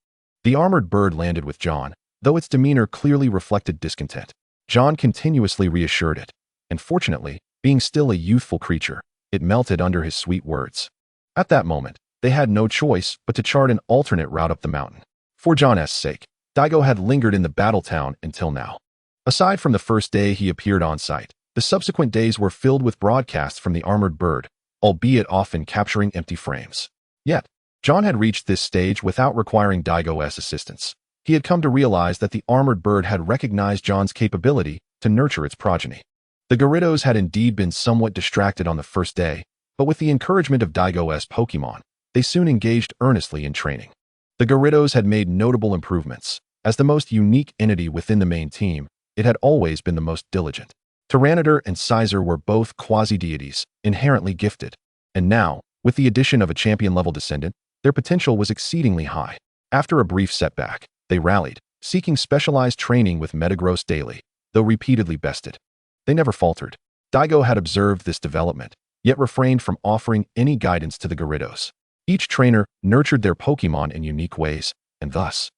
the armored bird landed with John, though its demeanor clearly reflected discontent. John continuously reassured it, and fortunately, being still a youthful creature, it melted under his sweet words. At that moment, they had no choice but to chart an alternate route up the mountain. For John's sake, Daigo had lingered in the battle town until now. Aside from the first day he appeared on site, the subsequent days were filled with broadcasts from the armored bird, albeit often capturing empty frames. Yet, John had reached this stage without requiring Daigo's assistance. He had come to realize that the armored bird had recognized John's capability to nurture its progeny. The Gyarados had indeed been somewhat distracted on the first day, but with the encouragement of Daigo's Pokémon, they soon engaged earnestly in training. The Gyarados had made notable improvements. As the most unique entity within the main team, it had always been the most diligent. Tyranitar and Scizor were both quasi-deities, inherently gifted, and now, with the addition of a champion-level descendant, their potential was exceedingly high. After a brief setback, they rallied, seeking specialized training with Metagross daily, though repeatedly bested. They never faltered. Daigo had observed this development, yet refrained from offering any guidance to the Gyarados. Each trainer nurtured their Pokémon in unique ways, and thus,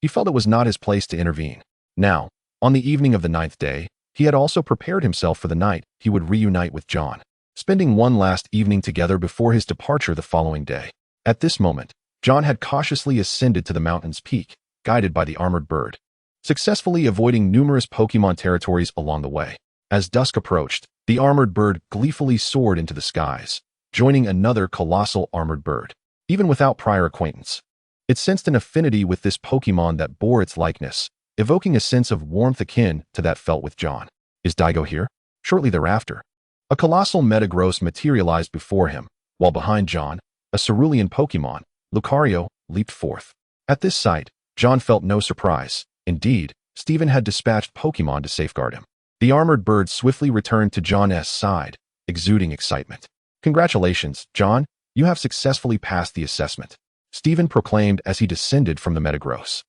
he felt it was not his place to intervene. Now, on the evening of the 9th day, he had also prepared himself for the night he would reunite with John, spending one last evening together before his departure the following day. At this moment, John had cautiously ascended to the mountain's peak, guided by the armored bird, successfully avoiding numerous Pokémon territories along the way. As dusk approached, the armored bird gleefully soared into the skies, joining another colossal armored bird. Even without prior acquaintance, it sensed an affinity with this Pokémon that bore its likeness, evoking a sense of warmth akin to that felt with John. Is Daigo here? Shortly thereafter, a colossal Metagross materialized before him, while behind John, a cerulean Pokémon, Lucario, leaped forth. At this sight, John felt no surprise. Indeed, Steven had dispatched Pokémon to safeguard him. The armored bird swiftly returned to John's side, exuding excitement. "Congratulations, John, you have successfully passed the assessment," Steven proclaimed as he descended from the Metagross.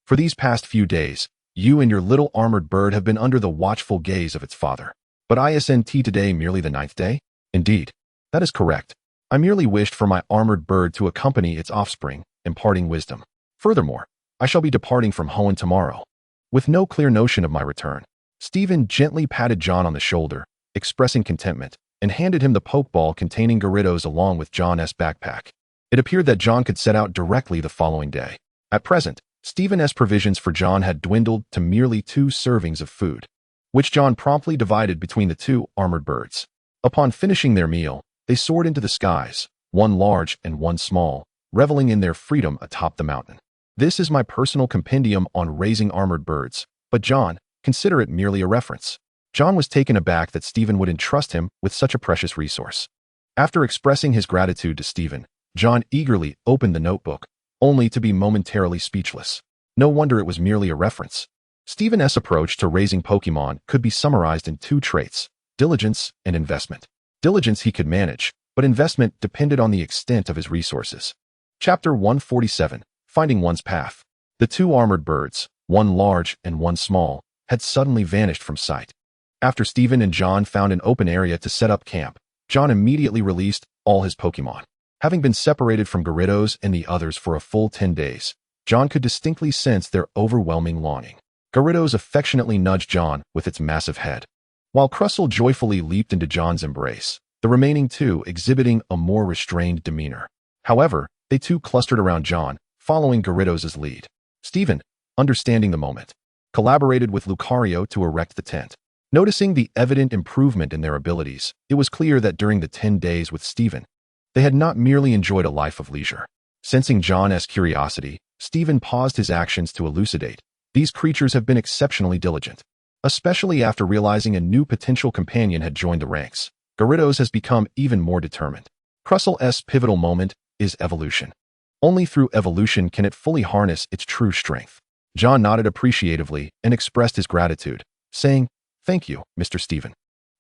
"For these past few days, you and your little armored bird have been under the watchful gaze of its father. But isn't today merely the 9th day? Indeed, that is correct. I merely wished for my armored bird to accompany its offspring, imparting wisdom. Furthermore, I shall be departing from Hoenn tomorrow, with no clear notion of my return." Steven gently patted John on the shoulder, expressing contentment, and handed him the Pokeball containing Gyarados along with John's backpack. It appeared that John could set out directly the following day. At present, Steven's provisions for John had dwindled to merely 2 servings of food, which John promptly divided between the 2 armored birds. Upon finishing their meal, they soared into the skies, one large and one small, reveling in their freedom atop the mountain. "This is my personal compendium on raising armored birds, but John, consider it merely a reference." John was taken aback that Steven would entrust him with such a precious resource. After expressing his gratitude to Steven, John eagerly opened the notebook, only to be momentarily speechless. No wonder it was merely a reference. Steven's approach to raising Pokémon could be summarized in 2 traits: diligence and investment. Diligence he could manage, but investment depended on the extent of his resources. Chapter 147, Finding One's Path. The 2 armored birds, one large and one small, had suddenly vanished from sight. After Steven and John found an open area to set up camp, John immediately released all his Pokémon. Having been separated from Gyarados and the others for a full 10 days, John could distinctly sense their overwhelming longing. Gyarados affectionately nudged John with its massive head, while Crustle joyfully leaped into John's embrace, the remaining 2 exhibiting a more restrained demeanor. However, they too clustered around John, following Gyarados' lead. Steven, understanding the moment, collaborated with Lucario to erect the tent. Noticing the evident improvement in their abilities, it was clear that during the 10 days with Steven, they had not merely enjoyed a life of leisure. Sensing John's curiosity, Steven paused his actions to elucidate. These creatures have been exceptionally diligent. Especially after realizing a new potential companion had joined the ranks, Gyarados has become even more determined. Crussle's pivotal moment is evolution. Only through evolution can it fully harness its true strength. John nodded appreciatively and expressed his gratitude, saying, "Thank you, Mr. Steven."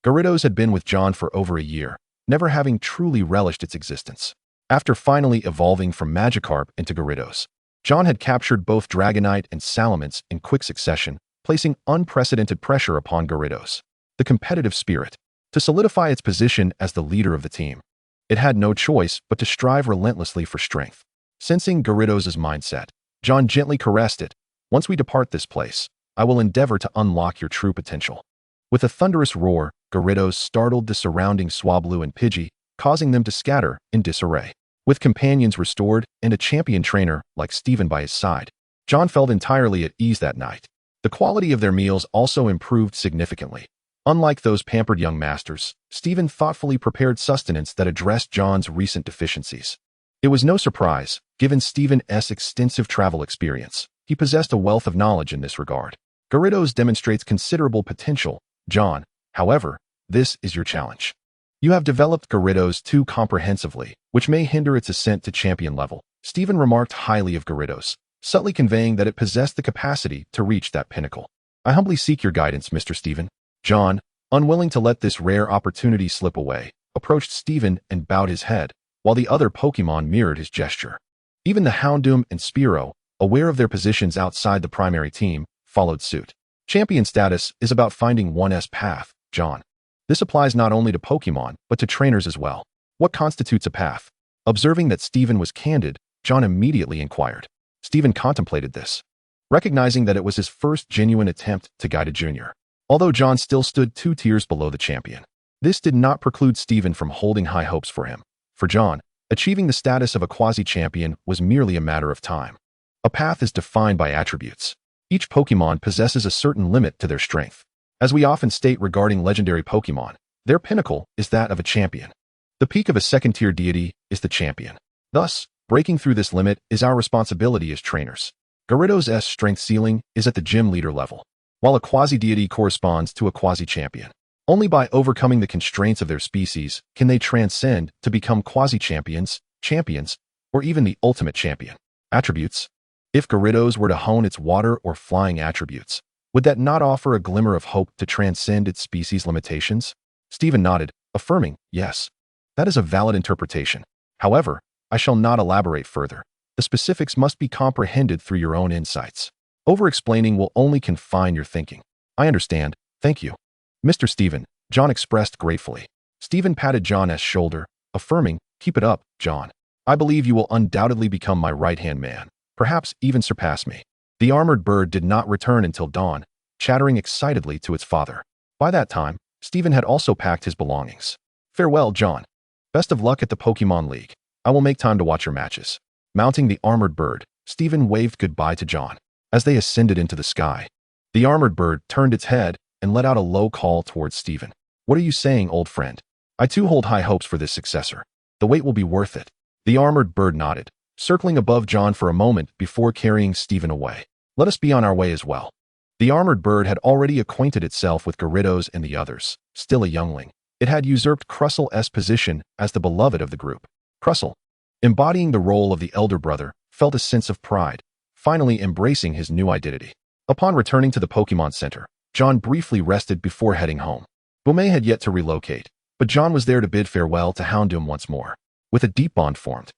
Gyarados had been with John for over a year, never having truly relished its existence. After finally evolving from Magikarp into Gyarados, John had captured both Dragonite and Salamence in quick succession, placing unprecedented pressure upon Gyarados. The competitive spirit. To solidify its position as the leader of the team, it had no choice but to strive relentlessly for strength. Sensing Gyarados' mindset, John gently caressed it. Once we depart this place, I will endeavor to unlock your true potential. With a thunderous roar, Gyarados startled the surrounding Swablu and Pidgey, causing them to scatter in disarray. With companions restored and a champion trainer like Steven by his side, John felt entirely at ease that night. The quality of their meals also improved significantly. Unlike those pampered young masters, Steven thoughtfully prepared sustenance that addressed John's recent deficiencies. It was no surprise, given Steven's extensive travel experience. He possessed a wealth of knowledge in this regard. Gyarados demonstrates considerable potential. John, however, this is your challenge. You have developed Gyarados too comprehensively, which may hinder its ascent to champion level. Steven remarked highly of Gyarados, subtly conveying that it possessed the capacity to reach that pinnacle. I humbly seek your guidance, Mr. Steven. John, unwilling to let this rare opportunity slip away, approached Steven and bowed his head, while the other Pokémon mirrored his gesture. Even the Houndoom and Spearow, aware of their positions outside the primary team, followed suit. Champion status is about finding one's path, John. This applies not only to Pokémon, but to trainers as well. What constitutes a path? Observing that Steven was candid, John immediately inquired. Steven contemplated this, recognizing that it was his first genuine attempt to guide a junior. Although John still stood 2 tiers below the champion, this did not preclude Steven from holding high hopes for him. For John, achieving the status of a quasi-champion was merely a matter of time. A path is defined by attributes. Each Pokémon possesses a certain limit to their strength. As we often state regarding legendary Pokémon, their pinnacle is that of a champion. The peak of a second-tier deity is the champion. Thus, breaking through this limit is our responsibility as trainers. Gyarados' strength ceiling is at the gym leader level, while a quasi-deity corresponds to a quasi-champion. Only by overcoming the constraints of their species can they transcend to become quasi-champions, champions, or even the ultimate champion. Attributes. If Gyarados were to hone its water or flying attributes, would that not offer a glimmer of hope to transcend its species limitations? Steven nodded, affirming, yes. That is a valid interpretation. However, I shall not elaborate further. The specifics must be comprehended through your own insights. Over-explaining will only confine your thinking. I understand, thank you. Mr. Steven, John expressed gratefully. Steven patted John's shoulder, affirming, keep it up, John. I believe you will undoubtedly become my right-hand man, perhaps even surpass me. The armored bird did not return until dawn, chattering excitedly to its father. By that time, Steven had also packed his belongings. Farewell, John. Best of luck at the Pokémon League. I will make time to watch your matches. Mounting the armored bird, Steven waved goodbye to John. As they ascended into the sky, the armored bird turned its head and let out a low call towards Steven. What are you saying, old friend? I too hold high hopes for this successor. The wait will be worth it. The armored bird nodded, circling above John for a moment before carrying Steven away. Let us be on our way as well. The armored bird had already acquainted itself with Gyarados and the others. Still a youngling, it had usurped Crussel's position as the beloved of the group. Crussel, embodying the role of the elder brother, felt a sense of pride, finally embracing his new identity. Upon returning to the Pokémon Center, John briefly rested before heading home. Boumé had yet to relocate, but John was there to bid farewell to Houndoom once more. With a deep bond formed,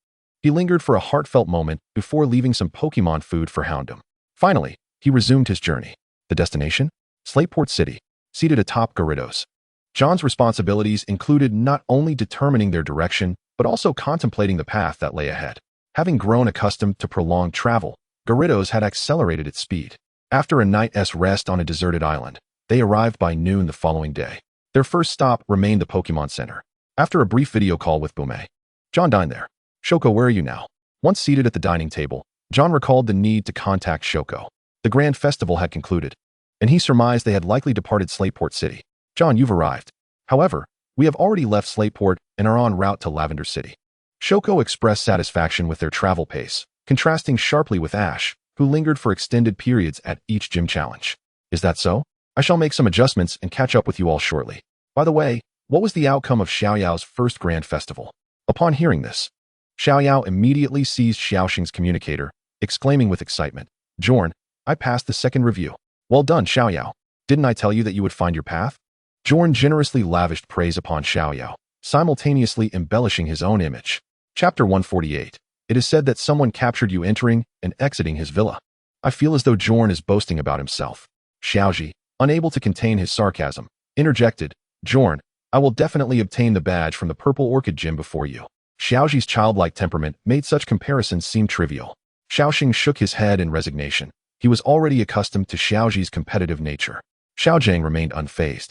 he lingered for a heartfelt moment before leaving some Pokémon food for Houndoom. Finally, he resumed his journey. The destination? Slateport City, seated atop Gyarados. John's responsibilities included not only determining their direction, but also contemplating the path that lay ahead. Having grown accustomed to prolonged travel, Gyarados had accelerated its speed. After a night's rest on a deserted island, they arrived by noon the following day. Their first stop remained the Pokémon Center. After a brief video call with Boumé, John dined there. Shoko, where are you now? Once seated at the dining table, John recalled the need to contact Shoko. The grand festival had concluded, and he surmised they had likely departed Slateport City. John, you've arrived. However, we have already left Slateport and are en route to Lavender City. Shoko expressed satisfaction with their travel pace, contrasting sharply with Ash, who lingered for extended periods at each gym challenge. Is that so? I shall make some adjustments and catch up with you all shortly. By the way, what was the outcome of Xiaoyao's first grand festival? Upon hearing this, Xiaoyao immediately seized Xiaoxing's communicator, exclaiming with excitement, Jorn, I passed the second review. Well done, Xiaoyao. Didn't I tell you that you would find your path? Jorn generously lavished praise upon Xiaoyao, simultaneously embellishing his own image. Chapter 148. It is said that someone captured you entering and exiting his villa. I feel as though Jorn is boasting about himself. Xiaoji, unable to contain his sarcasm, interjected, Jorn, I will definitely obtain the badge from the Purple Orchid Gym before you. Xiaoji's childlike temperament made such comparisons seem trivial. Xiaoxing shook his head in resignation. He was already accustomed to Xiaoji's competitive nature. Xiaojiang remained unfazed,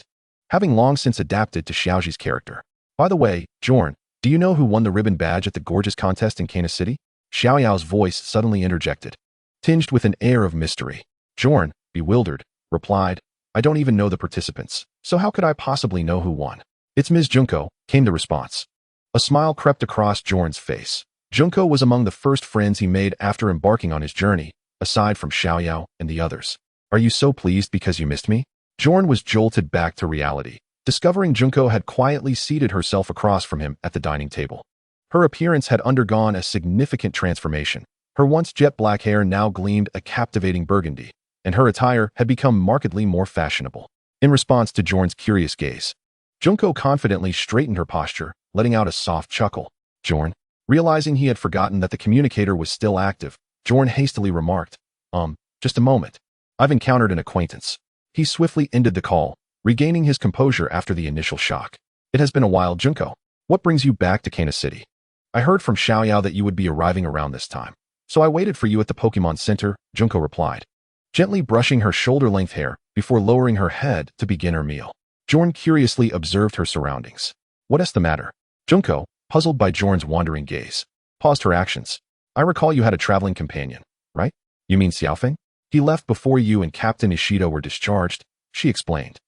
having long since adapted to Xiaoji's character. By the way, Jorn, do you know who won the ribbon badge at the gorgeous contest in Kana City? Xiaoyao's voice suddenly interjected, tinged with an air of mystery. Jorn, bewildered, replied, I don't even know the participants, so how could I possibly know who won? It's Ms. Junko, came the response. A smile crept across Jorn's face. Junko was among the first friends he made after embarking on his journey, aside from Xiaoyao and the others. Are you so pleased because you missed me? Jorn was jolted back to reality, discovering Junko had quietly seated herself across from him at the dining table. Her appearance had undergone a significant transformation. Her once jet black hair now gleamed a captivating burgundy, and her attire had become markedly more fashionable. In response to Jorn's curious gaze, Junko confidently straightened her posture, letting out a soft chuckle. Jorn, realizing he had forgotten that the communicator was still active, Jorn hastily remarked, just a moment. I've encountered an acquaintance. He swiftly ended the call, regaining his composure after the initial shock. It has been a while, Junko. What brings you back to Kana City? I heard from Xiaoyao that you would be arriving around this time, so I waited for you at the Pokémon Center, Junko replied, gently brushing her shoulder-length hair before lowering her head to begin her meal. Jorn curiously observed her surroundings. What is the matter? Junko, puzzled by Jorn's wandering gaze, paused her actions. I recall you had a traveling companion, right? You mean Xiaofeng? He left before you and Captain Ishida were discharged, she explained.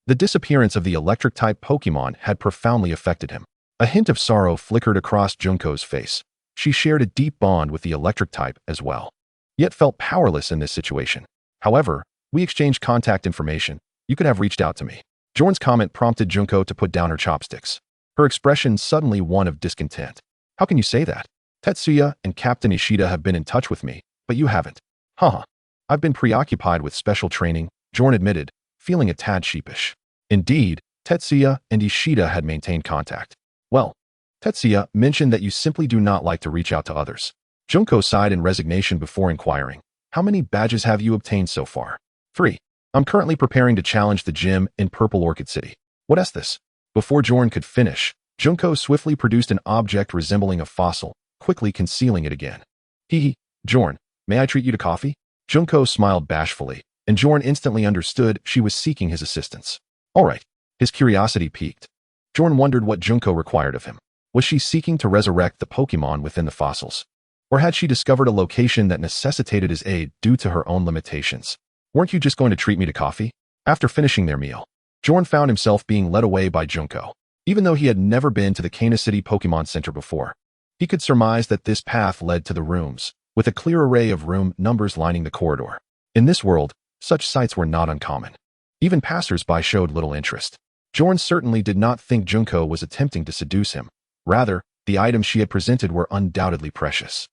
The disappearance of the electric-type Pokémon had profoundly affected him. A hint of sorrow flickered across Junko's face. She shared a deep bond with the electric type as well, yet felt powerless in this situation. However, we exchanged contact information. You could have reached out to me. Jorn's comment prompted Junko to put down her chopsticks. Her expression suddenly one of discontent. How can you say that? Tetsuya and Captain Ishida have been in touch with me, but you haven't. Haha. I've been preoccupied with special training, Jorn admitted, feeling a tad sheepish. Indeed, Tetsuya and Ishida had maintained contact. Well, Tetsuya mentioned that you simply do not like to reach out to others. Junko sighed in resignation before inquiring, how many badges have you obtained so far? 3. I'm currently preparing to challenge the gym in Purple Orchid City. What is this? Before Jorn could finish, Junko swiftly produced an object resembling a fossil, quickly concealing it again. Jorn, may I treat you to coffee? Junko smiled bashfully, and Jorn instantly understood she was seeking his assistance. All right. His curiosity piqued. Jorn wondered what Junko required of him. Was she seeking to resurrect the Pokémon within the fossils? Or had she discovered a location that necessitated his aid due to her own limitations? Weren't you just going to treat me to coffee? After finishing their meal, Jorn found himself being led away by Junko. Even though he had never been to the Kana City Pokémon Center before, he could surmise that this path led to the rooms, with a clear array of room numbers lining the corridor. In this world, such sights were not uncommon. Even passers-by showed little interest. Jorn certainly did not think Junko was attempting to seduce him. Rather, the items she had presented were undoubtedly precious.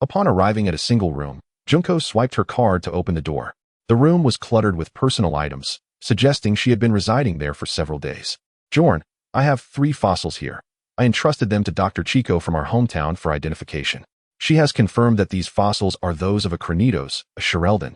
Upon arriving at a single room, Junko swiped her card to open the door. The room was cluttered with personal items, suggesting she had been residing there for several days. Jorn, I have 3 fossils here. I entrusted them to Dr. Chico from our hometown for identification. She has confirmed that these fossils are those of a Cranidos, a Sherelden,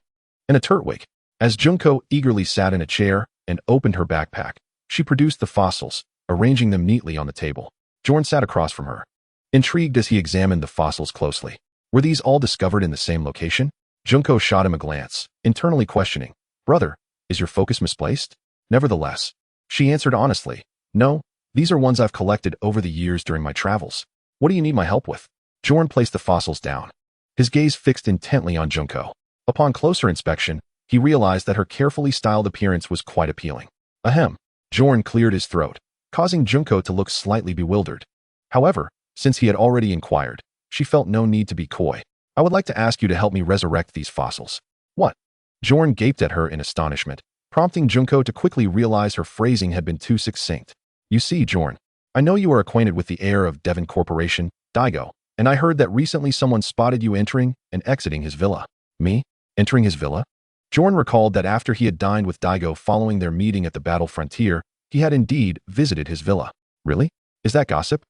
and a Turtwig. As Junko eagerly sat in a chair and opened her backpack, she produced the fossils, arranging them neatly on the table. Jorn sat across from her, intrigued as he examined the fossils closely. Were these all discovered in the same location? Junko shot him a glance, internally questioning, Brother, is your focus misplaced? Nevertheless, she answered honestly, No, these are ones I've collected over the years during my travels. What do you need my help with? Jorn placed the fossils down, his gaze fixed intently on Junko. Upon closer inspection, he realized that her carefully styled appearance was quite appealing. Ahem. Jorn cleared his throat, causing Junko to look slightly bewildered. However, since he had already inquired, she felt no need to be coy. I would like to ask you to help me resurrect these fossils. What? Jorn gaped at her in astonishment, prompting Junko to quickly realize her phrasing had been too succinct. You see, Jorn, I know you are acquainted with the heir of Devon Corporation, Daigo, and I heard that recently someone spotted you entering and exiting his villa. Me? Entering his villa? Jorn recalled that after he had dined with Daigo following their meeting at the Battle Frontier, he had indeed visited his villa. Really? Is that gossip?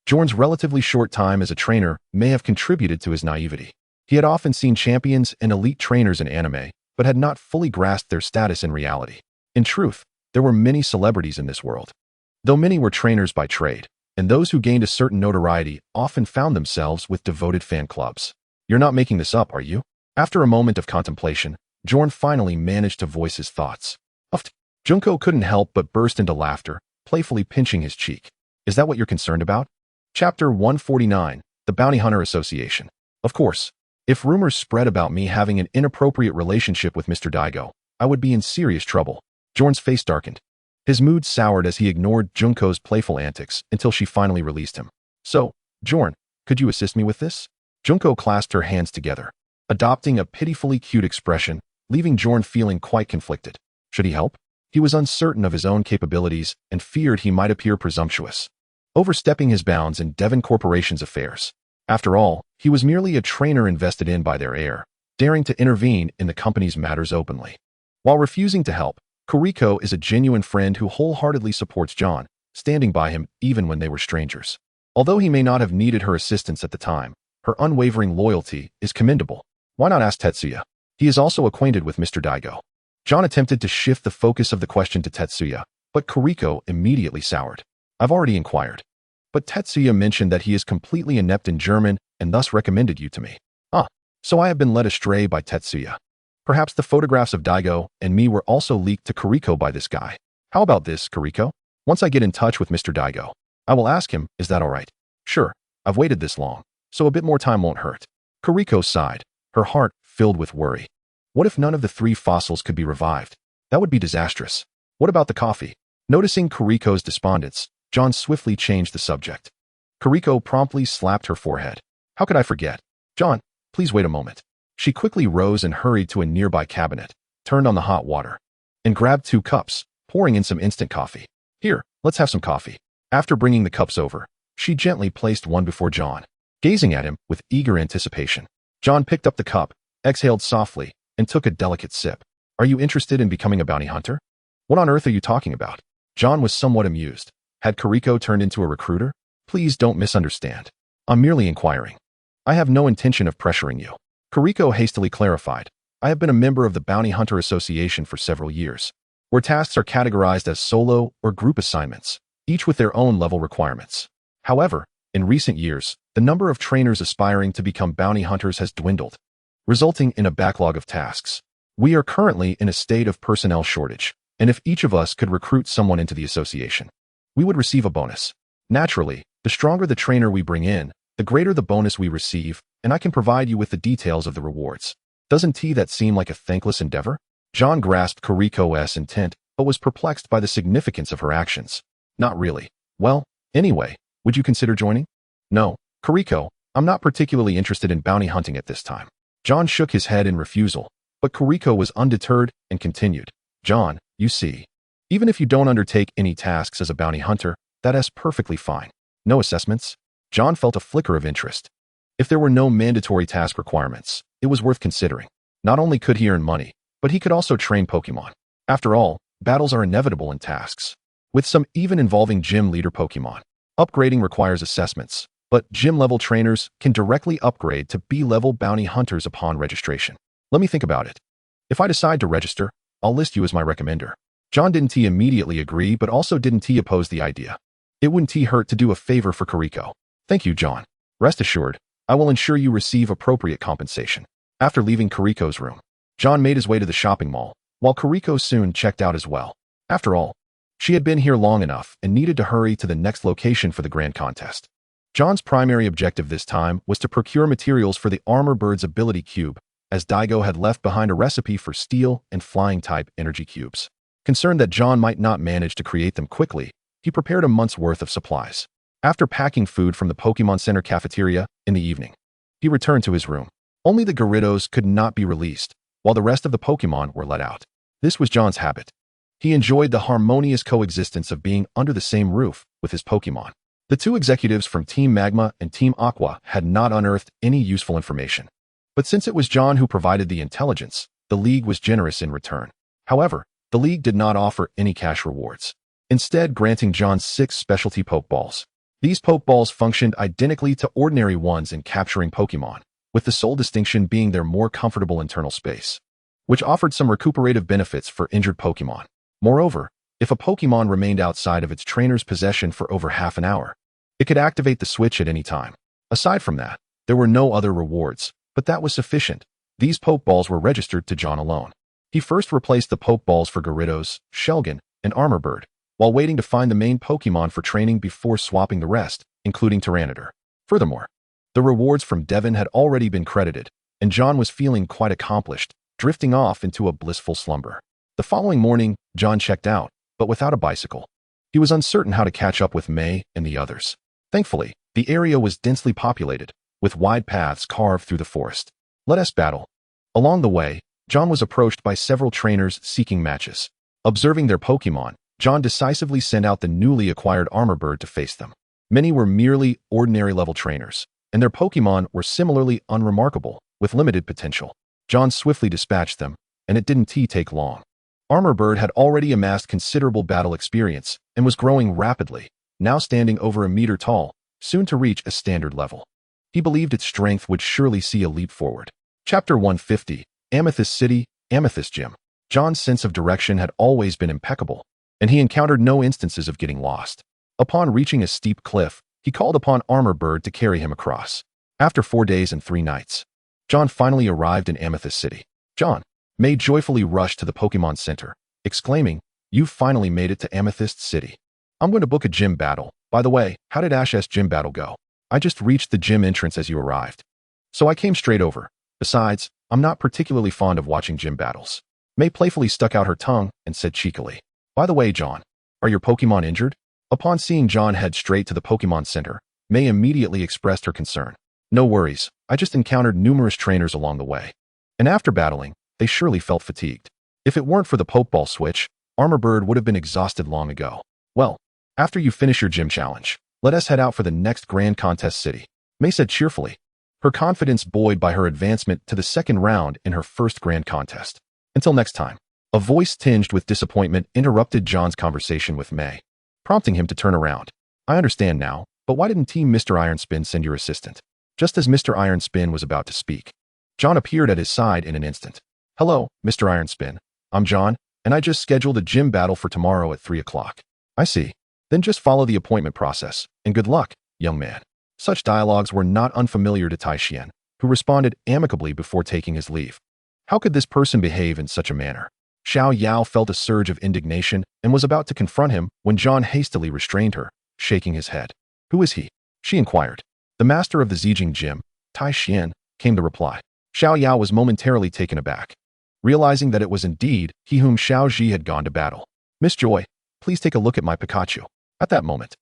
Jorn's relatively short time as a trainer may have contributed to his naivety. He had often seen champions and elite trainers in anime, but had not fully grasped their status in reality. In truth, there were many celebrities in this world. Though many were trainers by trade, and those who gained a certain notoriety often found themselves with devoted fan clubs. You're not making this up, are you? After a moment of contemplation, Jorn finally managed to voice his thoughts. Uft. Junko couldn't help but burst into laughter, playfully pinching his cheek. Is that what you're concerned about? Chapter 149, The Bounty Hunter Association. Of course, if rumors spread about me having an inappropriate relationship with Mr. Daigo, I would be in serious trouble. Jorn's face darkened. His mood soured as he ignored Junko's playful antics until she finally released him. So, Jorn, could you assist me with this? Junko clasped her hands together, adopting a pitifully cute expression, leaving Jorn feeling quite conflicted. Should he help? He was uncertain of his own capabilities and feared he might appear presumptuous, overstepping his bounds in Devon Corporation's affairs. After all, he was merely a trainer invested in by their heir, daring to intervene in the company's matters openly. While refusing to help, Kuriko is a genuine friend who wholeheartedly supports John, standing by him even when they were strangers. Although he may not have needed her assistance at the time, her unwavering loyalty is commendable. Why not ask Tetsuya? He is also acquainted with Mr. Daigo. John attempted to shift the focus of the question to Tetsuya, but Kuriko immediately soured. I've already inquired. But Tetsuya mentioned that he is completely inept in German and thus recommended you to me. So I have been led astray by Tetsuya. Perhaps the photographs of Daigo and me were also leaked to Kuriko by this guy. How about this, Kuriko? Once I get in touch with Mr. Daigo, I will ask him, is that all right? Sure, I've waited this long, so a bit more time won't hurt. Kuriko sighed, her heart filled with worry. What if none of the three fossils could be revived? That would be disastrous. What about the coffee? Noticing Kuriko's despondence, John swiftly changed the subject. Kuriko promptly slapped her forehead. How could I forget? John, please wait a moment. She quickly rose and hurried to a nearby cabinet, turned on the hot water, and grabbed 2 cups, pouring in some instant coffee. Here, let's have some coffee. After bringing the cups over, she gently placed one before John, gazing at him with eager anticipation. John picked up the cup, exhaled softly, and took a delicate sip. Are you interested in becoming a bounty hunter? What on earth are you talking about? John was somewhat amused. Had Kuriko turned into a recruiter? Please don't misunderstand. I'm merely inquiring. I have no intention of pressuring you. Kuriko hastily clarified. I have been a member of the Bounty Hunter Association for several years, where tasks are categorized as solo or group assignments, each with their own level requirements. However, in recent years, the number of trainers aspiring to become bounty hunters has dwindled, resulting in a backlog of tasks. We are currently in a state of personnel shortage, and if each of us could recruit someone into the association, we would receive a bonus. Naturally, the stronger the trainer we bring in, the greater the bonus we receive, and I can provide you with the details of the rewards. Doesn't that seem like a thankless endeavor? John grasped Kuriko's intent, but was perplexed by the significance of her actions. Not really. Well, anyway, would you consider joining? No, Kuriko, I'm not particularly interested in bounty hunting at this time. John shook his head in refusal, but Kuriko was undeterred and continued. John, you see, even if you don't undertake any tasks as a bounty hunter, that is perfectly fine. No assessments? John felt a flicker of interest. If there were no mandatory task requirements, it was worth considering. Not only could he earn money, but he could also train Pokémon. After all, battles are inevitable in tasks, with some even involving gym leader Pokémon. Upgrading requires assessments, but gym-level trainers can directly upgrade to B-level bounty hunters upon registration. Let me think about it. If I decide to register, I'll list you as my recommender. John didn't immediately agree, but also didn't oppose the idea. It wouldn't hurt to do a favor for Kuriko. Thank you, John. Rest assured, I will ensure you receive appropriate compensation. After leaving Kuriko's room, John made his way to the shopping mall, while Kuriko soon checked out as well. After all, she had been here long enough and needed to hurry to the next location for the grand contest. John's primary objective this time was to procure materials for the Armor Bird's ability cube, as Daigo had left behind a recipe for steel and flying-type energy cubes. Concerned that John might not manage to create them quickly, he prepared a month's worth of supplies. After packing food from the Pokémon Center cafeteria in the evening, he returned to his room. Only the Gyarados could not be released, while the rest of the Pokémon were let out. This was John's habit. He enjoyed the harmonious coexistence of being under the same roof with his Pokémon. The 2 executives from Team Magma and Team Aqua had not unearthed any useful information. But since it was John who provided the intelligence, the League was generous in return. However, the League did not offer any cash rewards, instead granting John 6 specialty Pokeballs. These Pokeballs functioned identically to ordinary ones in capturing Pokemon, with the sole distinction being their more comfortable internal space, which offered some recuperative benefits for injured Pokemon. Moreover, if a Pokemon remained outside of its trainer's possession for over half an hour, it could activate the switch at any time. Aside from that, there were no other rewards, but that was sufficient. These Pokeballs were registered to John alone. He first replaced the Pokeballs for Gyarados, Shelgon, and Armor Bird, while waiting to find the main Pokemon for training before swapping the rest, including Tyranitar. Furthermore, the rewards from Devon had already been credited, and John was feeling quite accomplished, drifting off into a blissful slumber. The following morning, John checked out, but without a bicycle. He was uncertain how to catch up with May and the others. Thankfully, the area was densely populated, with wide paths carved through the forest. Let us battle. Along the way, John was approached by several trainers seeking matches. Observing their Pokemon, John decisively sent out the newly acquired Armor Bird to face them. Many were merely ordinary-level trainers, and their Pokemon were similarly unremarkable, with limited potential. John swiftly dispatched them, and it didn't take long. Armor Bird had already amassed considerable battle experience and was growing rapidly, now standing over a meter tall, soon to reach a standard level. He believed its strength would surely see a leap forward. Chapter 150, Amethyst City, Amethyst Gym. John's sense of direction had always been impeccable, and he encountered no instances of getting lost. Upon reaching a steep cliff, he called upon Armor Bird to carry him across. After 4 days and 3 nights, John finally arrived in Amethyst City. John, May joyfully rushed to the Pokemon Center, exclaiming, "You've finally made it to Amethyst City. I'm going to book a gym battle. By the way, how did Ash's gym battle go? I just reached the gym entrance as you arrived, so I came straight over. Besides, I'm not particularly fond of watching gym battles." May playfully stuck out her tongue and said cheekily, "By the way, John, are your Pokemon injured?" Upon seeing John head straight to the Pokemon Center, May immediately expressed her concern. "No worries, I just encountered numerous trainers along the way, and after battling, they surely felt fatigued. If it weren't for the Pokeball switch, Armor Bird would have been exhausted long ago. Well, after you finish your gym challenge, let us head out for the next Grand Contest City," May said cheerfully, her confidence buoyed by her advancement to the second round in her first Grand Contest. Until next time. A voice tinged with disappointment interrupted John's conversation with May, prompting him to turn around. "I understand now, but why didn't Team Mr. Ironspin send your assistant?" Just as Mr. Ironspin was about to speak, John appeared at his side in an instant. "Hello, Mr. Ironspin. I'm John, and I just scheduled a gym battle for tomorrow at 3 o'clock. "I see. Then just follow the appointment process, and good luck, young man." Such dialogues were not unfamiliar to Tai Xian, who responded amicably before taking his leave. How could this person behave in such a manner? Xiao Yao felt a surge of indignation and was about to confront him when John hastily restrained her, shaking his head. "Who is he?" she inquired. "The master of the Zijing Gym, Tai Xian," came the reply. Xiao Yao was momentarily taken aback, realizing that it was indeed he whom Xiao Ji had gone to battle. "Miss Joy, please take a look at my Pikachu." At that moment,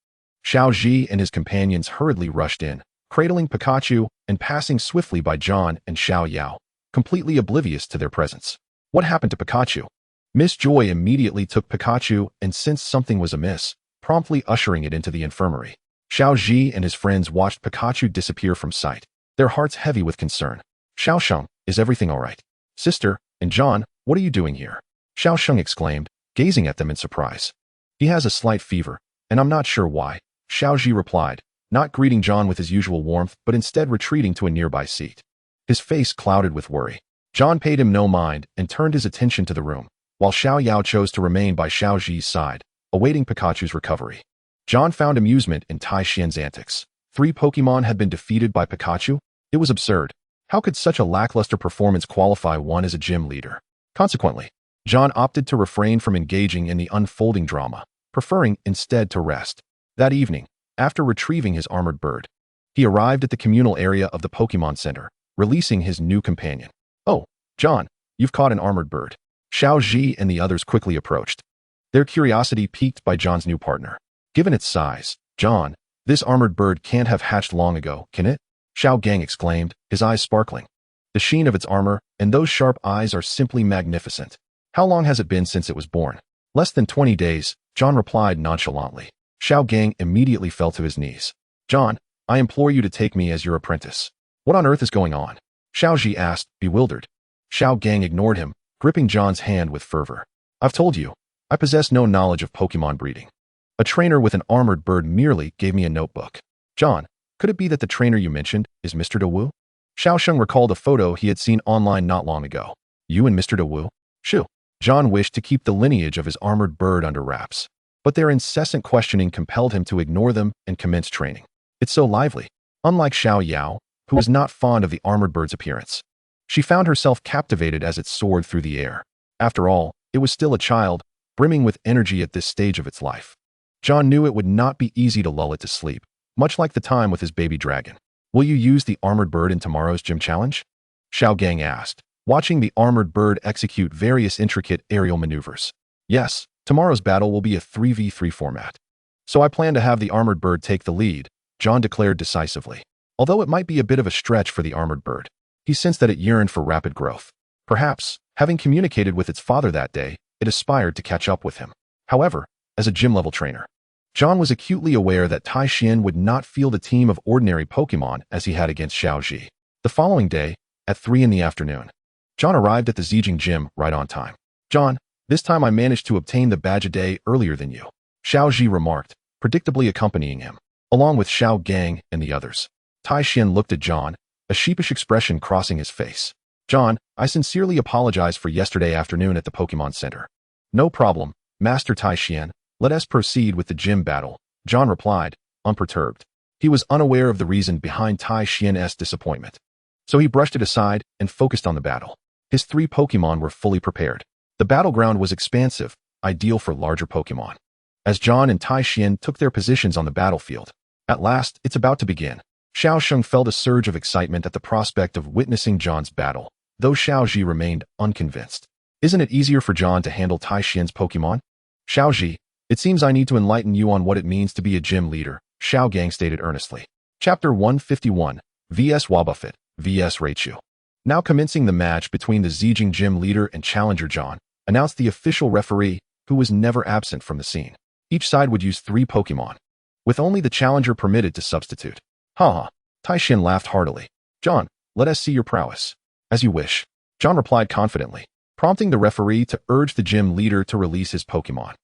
Xiao Ji and his companions hurriedly rushed in, cradling Pikachu and passing swiftly by John and Xiao Yao, completely oblivious to their presence. What happened to Pikachu? Miss Joy immediately took Pikachu and sensed something was amiss, promptly ushering it into the infirmary. Xiao Ji and his friends watched Pikachu disappear from sight, their hearts heavy with concern. "Xiao Sheng, is everything all right?" "Sister, and John, what are you doing here?" Xiao Sheng exclaimed, gazing at them in surprise. "He has a slight fever, and I'm not sure why," Xiao Ji replied, not greeting John with his usual warmth but instead retreating to a nearby seat. His face clouded with worry. John paid him no mind and turned his attention to the room, while Xiao Yao chose to remain by Xiao Ji's side, awaiting Pikachu's recovery. John found amusement in Tai Xian's antics. 3 Pokemon had been defeated by Pikachu? It was absurd. How could such a lackluster performance qualify one as a gym leader? Consequently, John opted to refrain from engaging in the unfolding drama, preferring instead to rest. That evening, after retrieving his armored bird, he arrived at the communal area of the Pokemon Center, releasing his new companion. "Oh, John, you've caught an armored bird." Xiao Ji and the others quickly approached, their curiosity piqued by John's new partner. "Given its size, John, this armored bird can't have hatched long ago, can it?" Xiao Gang exclaimed, his eyes sparkling. "The sheen of its armor and those sharp eyes are simply magnificent. How long has it been since it was born?" "Less than 20 days, John replied nonchalantly. Xiao Gang immediately fell to his knees. "John, I implore you to take me as your apprentice." "What on earth is going on?" Xiao Ji asked, bewildered. Xiao Gang ignored him, gripping John's hand with fervor. "I've told you, I possess no knowledge of Pokemon breeding. A trainer with an armored bird merely gave me a notebook. John, could it be that the trainer you mentioned is Mr. DeWu? Xiaosheng recalled a photo he had seen online not long ago. You and Mr. DeWu? Shoo. John wished to keep the lineage of his armored bird under wraps, but their incessant questioning compelled him to ignore them and commence training. It's so lively. Unlike Xiao Yao, who was not fond of the armored bird's appearance, she found herself captivated as it soared through the air. After all, it was still a child, brimming with energy at this stage of its life. John knew it would not be easy to lull it to sleep, much like the time with his baby dragon. Will you use the armored bird in tomorrow's gym challenge? Xiao Gang asked, watching the armored bird execute various intricate aerial maneuvers. Yes, tomorrow's battle will be a 3v3 format. So I plan to have the armored bird take the lead, John declared decisively. Although it might be a bit of a stretch for the armored bird, he sensed that it yearned for rapid growth. Perhaps, having communicated with its father that day, it aspired to catch up with him. However, as a gym-level trainer, John was acutely aware that Tai Xian would not field a team of ordinary Pokémon as he had against Xiao Ji. The following day, at 3 in the afternoon, John arrived at the Zijing gym right on time. John, this time I managed to obtain the badge a day earlier than you, Xiao Ji remarked, predictably accompanying him, along with Xiao Gang and the others. Tai Xian looked at John, a sheepish expression crossing his face. John, I sincerely apologize for yesterday afternoon at the Pokémon Center. No problem, Master Tai Xian. Let us proceed with the gym battle, John replied, unperturbed. He was unaware of the reason behind Tai Xian's disappointment, so he brushed it aside and focused on the battle. His 3 Pokémon were fully prepared. The battleground was expansive, ideal for larger Pokémon. As John and Tai Xian took their positions on the battlefield, at last, it's about to begin. Xiaosheng felt a surge of excitement at the prospect of witnessing John's battle, though Xiao Ji remained unconvinced. Isn't it easier for John to handle Tai Xian's Pokémon? Xiao Ji, it seems I need to enlighten you on what it means to be a gym leader, Xiao Gang stated earnestly. Chapter 151, vs Wobbuffet, vs Raichu. Now commencing the match between the Zijing gym leader and challenger John, announced the official referee, who was never absent from the scene. Each side would use 3 Pokémon, with only the challenger permitted to substitute. Ha! Tai Xian laughed heartily. John, let us see your prowess. As you wish, John replied confidently, prompting the referee to urge the gym leader to release his Pokémon.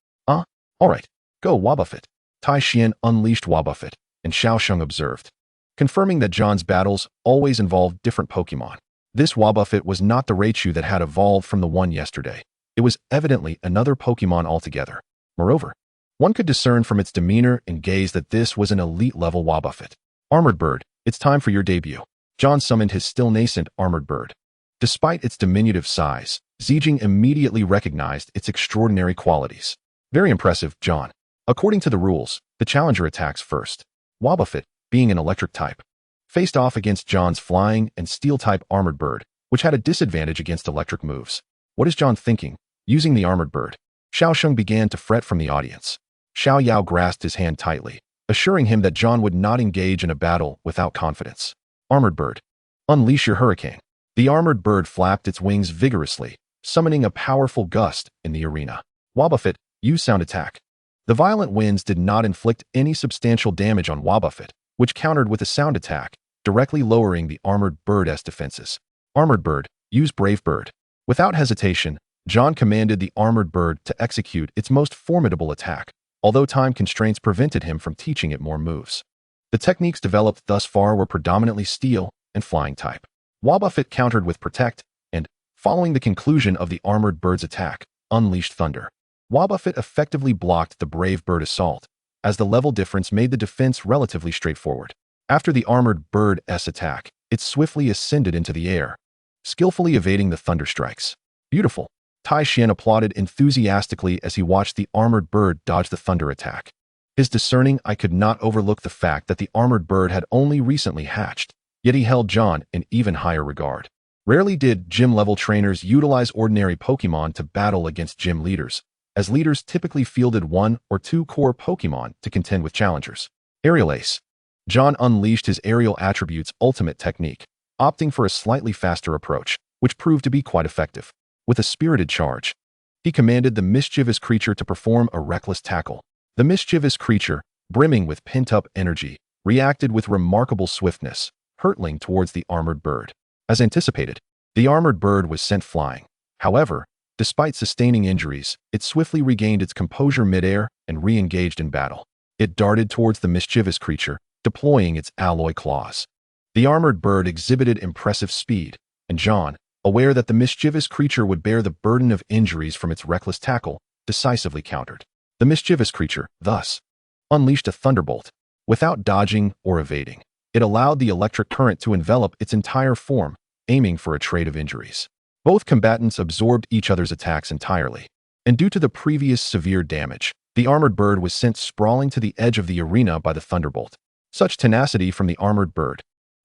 Alright, go Wobbuffet. Tai Xian unleashed Wobbuffet, and Xiaosheng observed, confirming that John's battles always involved different Pokémon. This Wobbuffet was not the Raichu that had evolved from the one yesterday. It was evidently another Pokémon altogether. Moreover, one could discern from its demeanor and gaze that this was an elite-level Wobbuffet. Armored Bird, it's time for your debut. John summoned his still nascent Armored Bird. Despite its diminutive size, Zijing immediately recognized its extraordinary qualities. Very impressive, John. According to the rules, the challenger attacks first. Wobbuffet, being an electric type, faced off against John's flying and steel-type Armored Bird, which had a disadvantage against electric moves. What is John thinking? Using the Armored Bird, Xiaosheng began to fret from the audience. Xiao Yao grasped his hand tightly, assuring him that John would not engage in a battle without confidence. Armored Bird, unleash your hurricane. The Armored Bird flapped its wings vigorously, summoning a powerful gust in the arena. Wobbuffet, use sound attack. The violent winds did not inflict any substantial damage on Wobbuffet, which countered with a sound attack, directly lowering the Armored Bird's defenses. Armored Bird, use Brave Bird. Without hesitation, John commanded the Armored Bird to execute its most formidable attack, although time constraints prevented him from teaching it more moves. The techniques developed thus far were predominantly steel and flying type. Wobbuffet countered with Protect, and, following the conclusion of the Armored Bird's attack, unleashed Thunder. Wobbuffet effectively blocked the Brave Bird assault, as the level difference made the defense relatively straightforward. After the Armored Bird's attack, it swiftly ascended into the air, skillfully evading the thunder strikes. Beautiful. Tai Xian applauded enthusiastically as he watched the Armored Bird dodge the thunder attack. His discerning eye could not overlook the fact that the Armored Bird had only recently hatched, yet he held John in even higher regard. Rarely did gym-level trainers utilize ordinary Pokémon to battle against gym leaders, as leaders typically fielded 1 or 2 core Pokémon to contend with challengers. Aerial Ace. John unleashed his aerial attributes' ultimate technique, opting for a slightly faster approach, which proved to be quite effective. With a spirited charge, he commanded the mischievous creature to perform a reckless tackle. The mischievous creature, brimming with pent-up energy, reacted with remarkable swiftness, hurtling towards the Armored Bird. As anticipated, the Armored Bird was sent flying. However, Despite sustaining injuries, it swiftly regained its composure midair and re-engaged in battle. It darted towards the mischievous creature, deploying its alloy claws. The armored bird exhibited impressive speed, and John, aware that the mischievous creature would bear the burden of injuries from its reckless tackle, decisively countered. The mischievous creature, thus, unleashed a thunderbolt. Without dodging or evading, it allowed the electric current to envelop its entire form, aiming for a trade of injuries. Both combatants absorbed each other's attacks entirely, and due to the previous severe damage, the armored bird was sent sprawling to the edge of the arena by the thunderbolt. Such tenacity from the armored bird.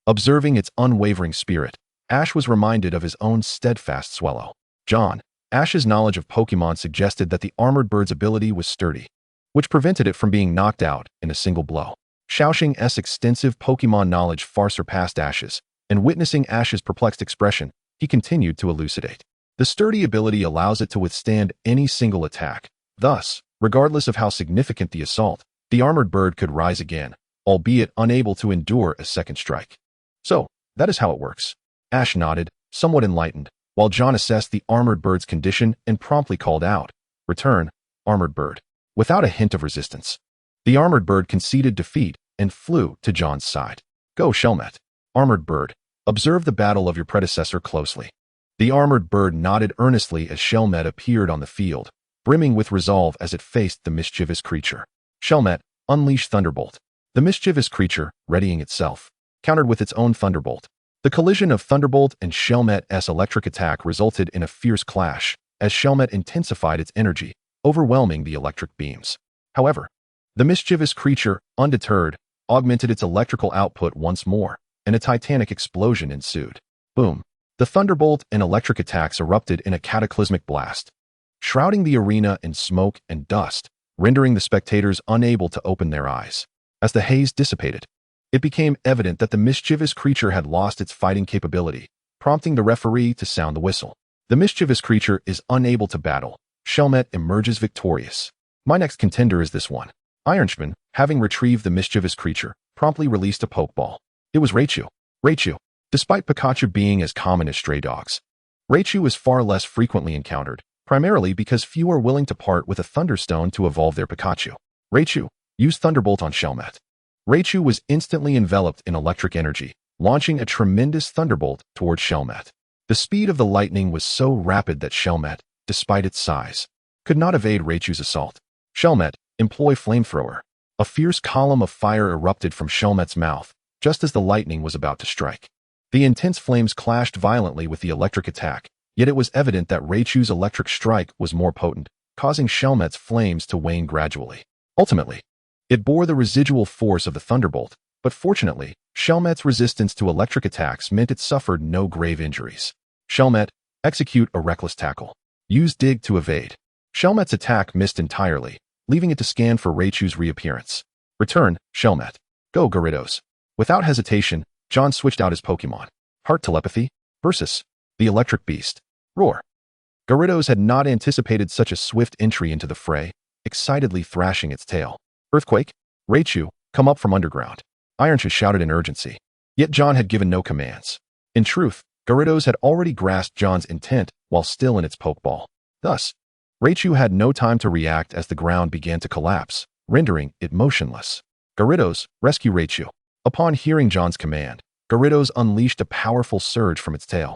Observing its unwavering spirit, Ash was reminded of his own steadfast swallow. John, Ash's knowledge of Pokémon suggested that the armored bird's ability was sturdy, which prevented it from being knocked out in a single blow. Xiaoxing's extensive Pokémon knowledge far surpassed Ash's, and witnessing Ash's perplexed expression, he continued to elucidate. The sturdy ability allows it to withstand any single attack. Thus, regardless of how significant the assault, the armored bird could rise again, albeit unable to endure a second strike. So, that is how it works. Ash nodded, somewhat enlightened, while John assessed the armored bird's condition and promptly called out, "Return, armored bird." Without a hint of resistance, the armored bird conceded defeat and flew to John's side. "Go, Shelmet. Armored bird, observe the battle of your predecessor closely." The armored bird nodded earnestly as Shelmet appeared on the field, brimming with resolve as it faced the mischievous creature. Shelmet, unleash Thunderbolt. The mischievous creature, readying itself, countered with its own Thunderbolt. The collision of Thunderbolt and Shelmet's electric attack resulted in a fierce clash, as Shelmet intensified its energy, overwhelming the electric beams. However, the mischievous creature, undeterred, augmented its electrical output once more, and a titanic explosion ensued. Boom! The Thunderbolt and electric attacks erupted in a cataclysmic blast, shrouding the arena in smoke and dust, rendering the spectators unable to open their eyes. As the haze dissipated, it became evident that the mischievous creature had lost its fighting capability, prompting the referee to sound the whistle. The mischievous creature is unable to battle. Shelmet emerges victorious. My next contender is this one. Ironchman, having retrieved the mischievous creature, promptly released a Pokeball. It was Raichu. Raichu. Despite Pikachu being as common as stray dogs, Raichu is far less frequently encountered, primarily because few are willing to part with a Thunderstone to evolve their Pikachu. Raichu, use Thunderbolt on Shelmet. Raichu was instantly enveloped in electric energy, launching a tremendous Thunderbolt towards Shelmet. The speed of the lightning was so rapid that Shelmet, despite its size, could not evade Raichu's assault. Shelmet, employ Flamethrower. A fierce column of fire erupted from Shelmet's mouth, just as the lightning was about to strike. The intense flames clashed violently with the electric attack, yet it was evident that Raichu's electric strike was more potent, causing Shelmet's flames to wane gradually. Ultimately, it bore the residual force of the Thunderbolt, but fortunately, Shelmet's resistance to electric attacks meant it suffered no grave injuries. Shelmet, execute a reckless tackle. Use Dig to evade. Shelmet's attack missed entirely, leaving it to scan for Raichu's reappearance. Return, Shelmet. Go, Gyarados. Without hesitation, John switched out his Pokémon. Heart Telepathy versus the Electric Beast. Roar. Gyarados had not anticipated such a swift entry into the fray, excitedly thrashing its tail. Earthquake. Raichu, come up from underground. Ironchman shouted in urgency. Yet John had given no commands. In truth, Gyarados had already grasped John's intent while still in its Pokeball. Thus, Raichu had no time to react as the ground began to collapse, rendering it motionless. Gyarados, rescue Raichu. Upon hearing John's command, Gyarados unleashed a powerful surge from its tail,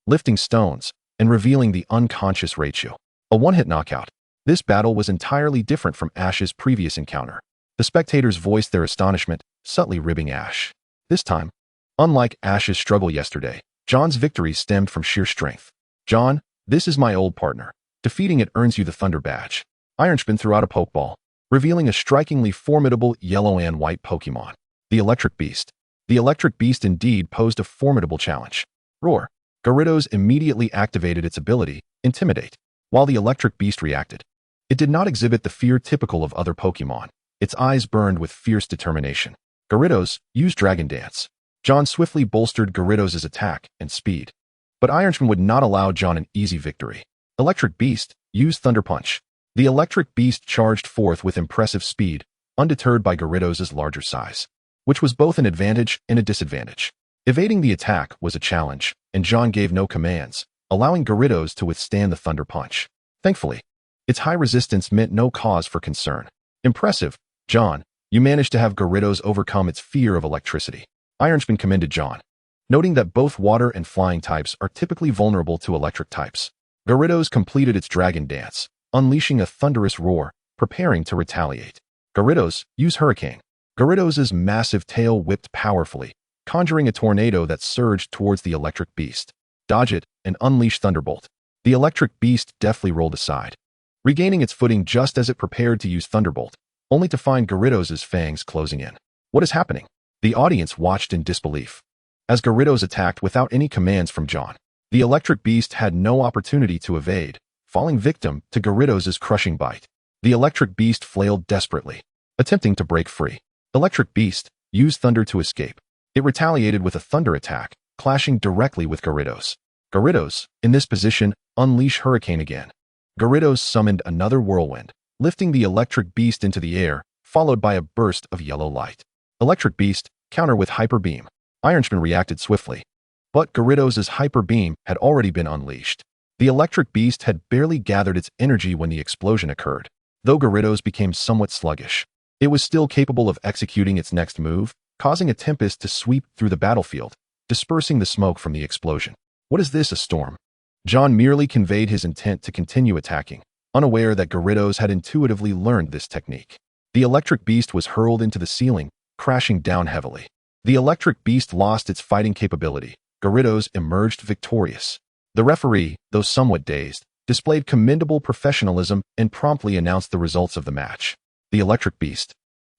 lifting stones and revealing the unconscious Raichu. A one-hit knockout. This battle was entirely different from Ash's previous encounter. The spectators voiced their astonishment, subtly ribbing Ash. This time, unlike Ash's struggle yesterday, John's victory stemmed from sheer strength. John, this is my old partner. Defeating it earns you the Thunder Badge. Ironchman threw out a Pokeball, revealing a strikingly formidable yellow and white Pokémon. The Electric Beast. The Electric Beast indeed posed a formidable challenge. Roar. Gyarados immediately activated its ability, Intimidate. While the Electric Beast reacted, it did not exhibit the fear typical of other Pokémon. Its eyes burned with fierce determination. Gyarados, use Dragon Dance. John swiftly bolstered Gyarados' attack and speed. But Ironchman would not allow John an easy victory. Electric Beast, use Thunder Punch. The Electric Beast charged forth with impressive speed, undeterred by Gyarados' larger size, which was both an advantage and a disadvantage. Evading the attack was a challenge, and John gave no commands, allowing Gyarados to withstand the Thunder Punch. Thankfully, its high resistance meant no cause for concern. Impressive, John. You managed to have Gyarados overcome its fear of electricity. Ironspin commended John, noting that both water and flying types are typically vulnerable to electric types. Gyarados completed its dragon dance, unleashing a thunderous roar, preparing to retaliate. Gyarados, use Hurricane. Gyarados' massive tail whipped powerfully, conjuring a tornado that surged towards the electric beast. Dodge it and unleash Thunderbolt. The electric beast deftly rolled aside, regaining its footing just as it prepared to use Thunderbolt, only to find Gyarados' fangs closing in. What is happening? The audience watched in disbelief as Gyarados attacked without any commands from John. The electric beast had no opportunity to evade, falling victim to Gyarados' crushing bite. The electric beast flailed desperately, attempting to break free. Electric beast used thunder to escape. It retaliated with a thunder attack, clashing directly with Gyarados. Gyarados, in this position, unleash Hurricane again. Gyarados summoned another whirlwind, lifting the electric beast into the air, followed by a burst of yellow light. Electric beast, counter with Hyper Beam. Ironspin reacted swiftly, but Gyarados' Hyper Beam had already been unleashed. The electric beast had barely gathered its energy when the explosion occurred. Though Gyarados became somewhat sluggish, it was still capable of executing its next move, causing a tempest to sweep through the battlefield, dispersing the smoke from the explosion. What is this, a storm? John merely conveyed his intent to continue attacking, unaware that Gyarados had intuitively learned this technique. The electric beast was hurled into the ceiling, crashing down heavily. The electric beast lost its fighting capability. Gyarados emerged victorious. The referee, though somewhat dazed, displayed commendable professionalism and promptly announced the results of the match. The electric beast,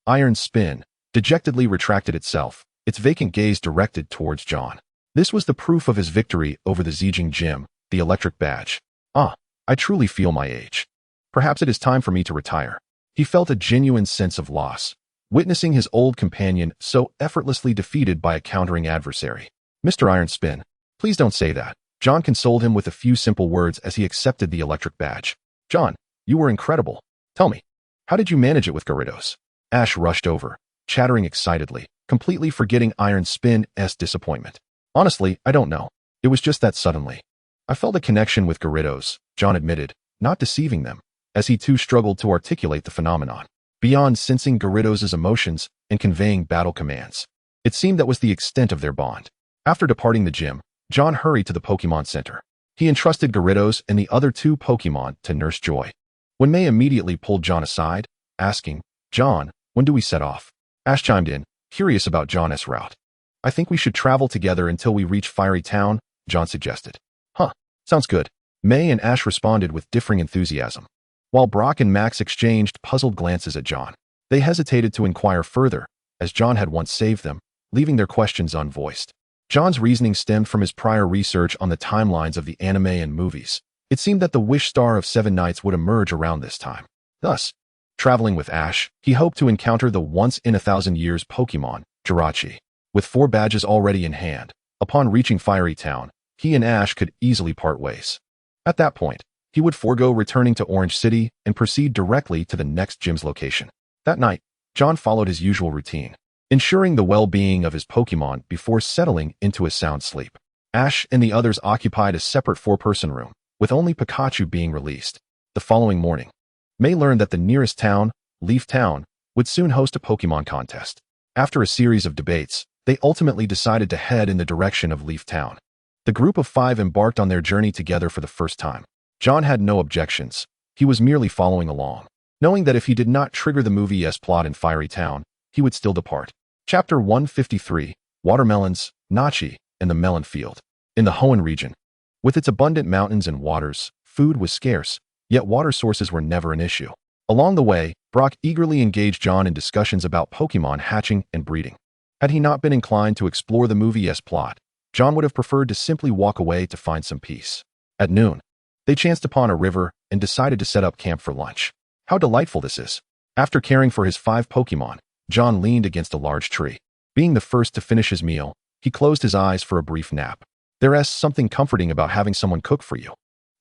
Iron Spin, dejectedly retracted itself, its vacant gaze directed towards John. This was the proof of his victory over the Zijing Gym, the electric badge. I truly feel my age. Perhaps it is time for me to retire. He felt a genuine sense of loss, witnessing his old companion so effortlessly defeated by a countering adversary. Mr. Iron Spin, please don't say that. John consoled him with a few simple words as he accepted the electric badge. John, you were incredible. Tell me, how did you manage it with Gyarados? Ash rushed over, chattering excitedly, completely forgetting Iron Spin's disappointment. Honestly, I don't know. It was just that suddenly. I felt a connection with Gyarados, John admitted, not deceiving them, as he too struggled to articulate the phenomenon. Beyond sensing Gyarados' emotions and conveying battle commands, it seemed that was the extent of their bond. After departing the gym, John hurried to the Pokémon Center. He entrusted Gyarados and the other two Pokémon to Nurse Joy. When May immediately pulled John aside, asking, John, when do we set off? Ash chimed in, curious about John's route. I think we should travel together until we reach Fiery Town, John suggested. Sounds good. May and Ash responded with differing enthusiasm. While Brock and Max exchanged puzzled glances at John, they hesitated to inquire further, as John had once saved them, leaving their questions unvoiced. John's reasoning stemmed from his prior research on the timelines of the anime and movies. It seemed that the Wish Star of Seven Nights would emerge around this time. Thus, traveling with Ash, he hoped to encounter the once-in-a-thousand-years Pokémon, Jirachi. With 4 badges already in hand, upon reaching Fiery Town, he and Ash could easily part ways. At that point, he would forego returning to Orange City and proceed directly to the next gym's location. That night, John followed his usual routine, ensuring the well-being of his Pokémon before settling into a sound sleep. Ash and the others occupied a separate 4-person room, with only Pikachu being released. The following morning, May learned that the nearest town, Leaf Town, would soon host a Pokémon contest. After a series of debates, they ultimately decided to head in the direction of Leaf Town. The group of 5 embarked on their journey together for the first time. John had no objections. He was merely following along, knowing that if he did not trigger the movie's plot in Fiery Town, he would still depart. Chapter 153, Watermelons, Nachi, and the Melon Field. In the Hoenn region, with its abundant mountains and waters, food was scarce, yet water sources were never an issue. Along the way, Brock eagerly engaged John in discussions about Pokémon hatching and breeding. Had he not been inclined to explore the movie's plot, John would have preferred to simply walk away to find some peace. At noon, they chanced upon a river and decided to set up camp for lunch. How delightful this is! After caring for his 5 Pokémon, John leaned against a large tree. Being the first to finish his meal, he closed his eyes for a brief nap. There's something comforting about having someone cook for you.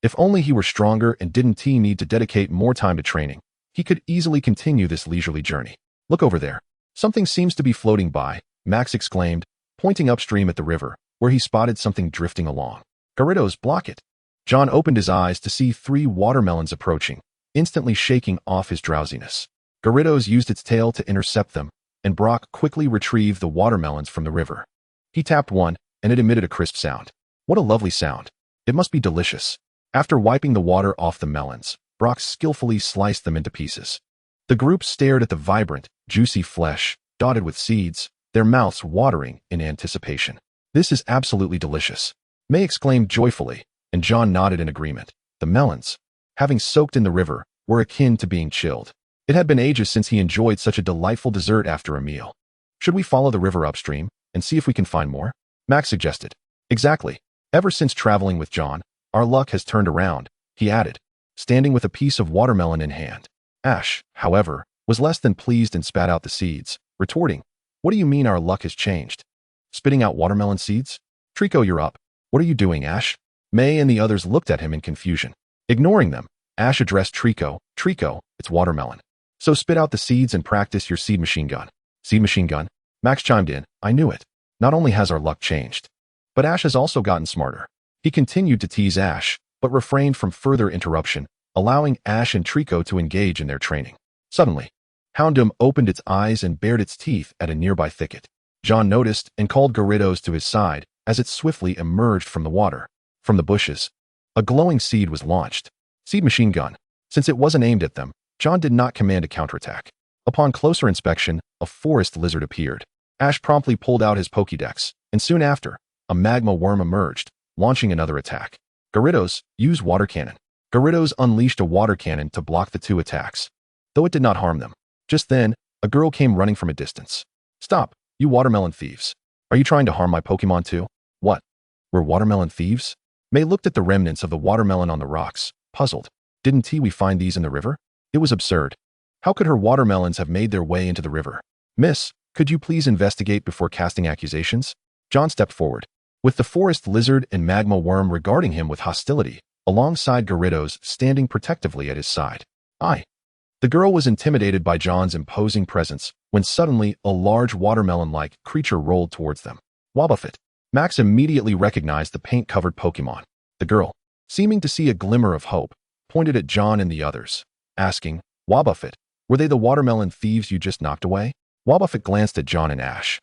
If only he were stronger and didn't need to dedicate more time to training, he could easily continue this leisurely journey. Look over there. Something seems to be floating by, Max exclaimed, pointing upstream at the river, where he spotted something drifting along. Gyarados, block it. John opened his eyes to see 3 watermelons approaching, instantly shaking off his drowsiness. Gyarados used its tail to intercept them, and Brock quickly retrieved the watermelons from the river. He tapped one, and it emitted a crisp sound. What a lovely sound. It must be delicious. After wiping the water off the melons, Brock skillfully sliced them into pieces. The group stared at the vibrant, juicy flesh, dotted with seeds, their mouths watering in anticipation. This is absolutely delicious, May exclaimed joyfully, and John nodded in agreement. The melons, having soaked in the river, were akin to being chilled. It had been ages since he enjoyed such a delightful dessert after a meal. Should we follow the river upstream and see if we can find more? Max suggested. Exactly. Ever since traveling with John, our luck has turned around, he added, standing with a piece of watermelon in hand. Ash, however, was less than pleased and spat out the seeds, retorting, "What do you mean our luck has changed? Spitting out watermelon seeds? Trico, you're up. What are you doing, Ash?" May and the others looked at him in confusion. Ignoring them, Ash addressed Trico. "Trico, it's watermelon. So spit out the seeds and practice your seed machine gun." Seed machine gun? Max chimed in. "I knew it. Not only has our luck changed, but Ash has also gotten smarter." He continued to tease Ash, but refrained from further interruption, allowing Ash and Trico to engage in their training. Suddenly, Houndoom opened its eyes and bared its teeth at a nearby thicket. John noticed and called Gyarados to his side as it swiftly emerged from the water. From the bushes, a glowing seed was launched. Seed machine gun. Since it wasn't aimed at them, John did not command a counterattack. Upon closer inspection, a forest lizard appeared. Ash promptly pulled out his Pokédex, and soon after, a magma worm emerged, launching another attack. Gyarados, use water cannon. Gyarados unleashed a water cannon to block the 2 attacks, though it did not harm them. Just then, a girl came running from a distance. "Stop, you watermelon thieves. Are you trying to harm my Pokémon too?" "What? We're watermelon thieves?" May looked at the remnants of the watermelon on the rocks, puzzled. "Didn't we find these in the river?" It was absurd. How could her watermelons have made their way into the river? "Miss, could you please investigate before casting accusations?" John stepped forward, with the forest lizard and magma worm regarding him with hostility, alongside Gyarados standing protectively at his side. "Aye." The girl was intimidated by John's imposing presence when suddenly a large watermelon-like creature rolled towards them. Wobbuffet. Max immediately recognized the paint-covered Pokémon. The girl, seeming to see a glimmer of hope, pointed at John and the others, asking, "Wobbuffet, were they the watermelon thieves you just knocked away?" Wobbuffet glanced at John and Ash,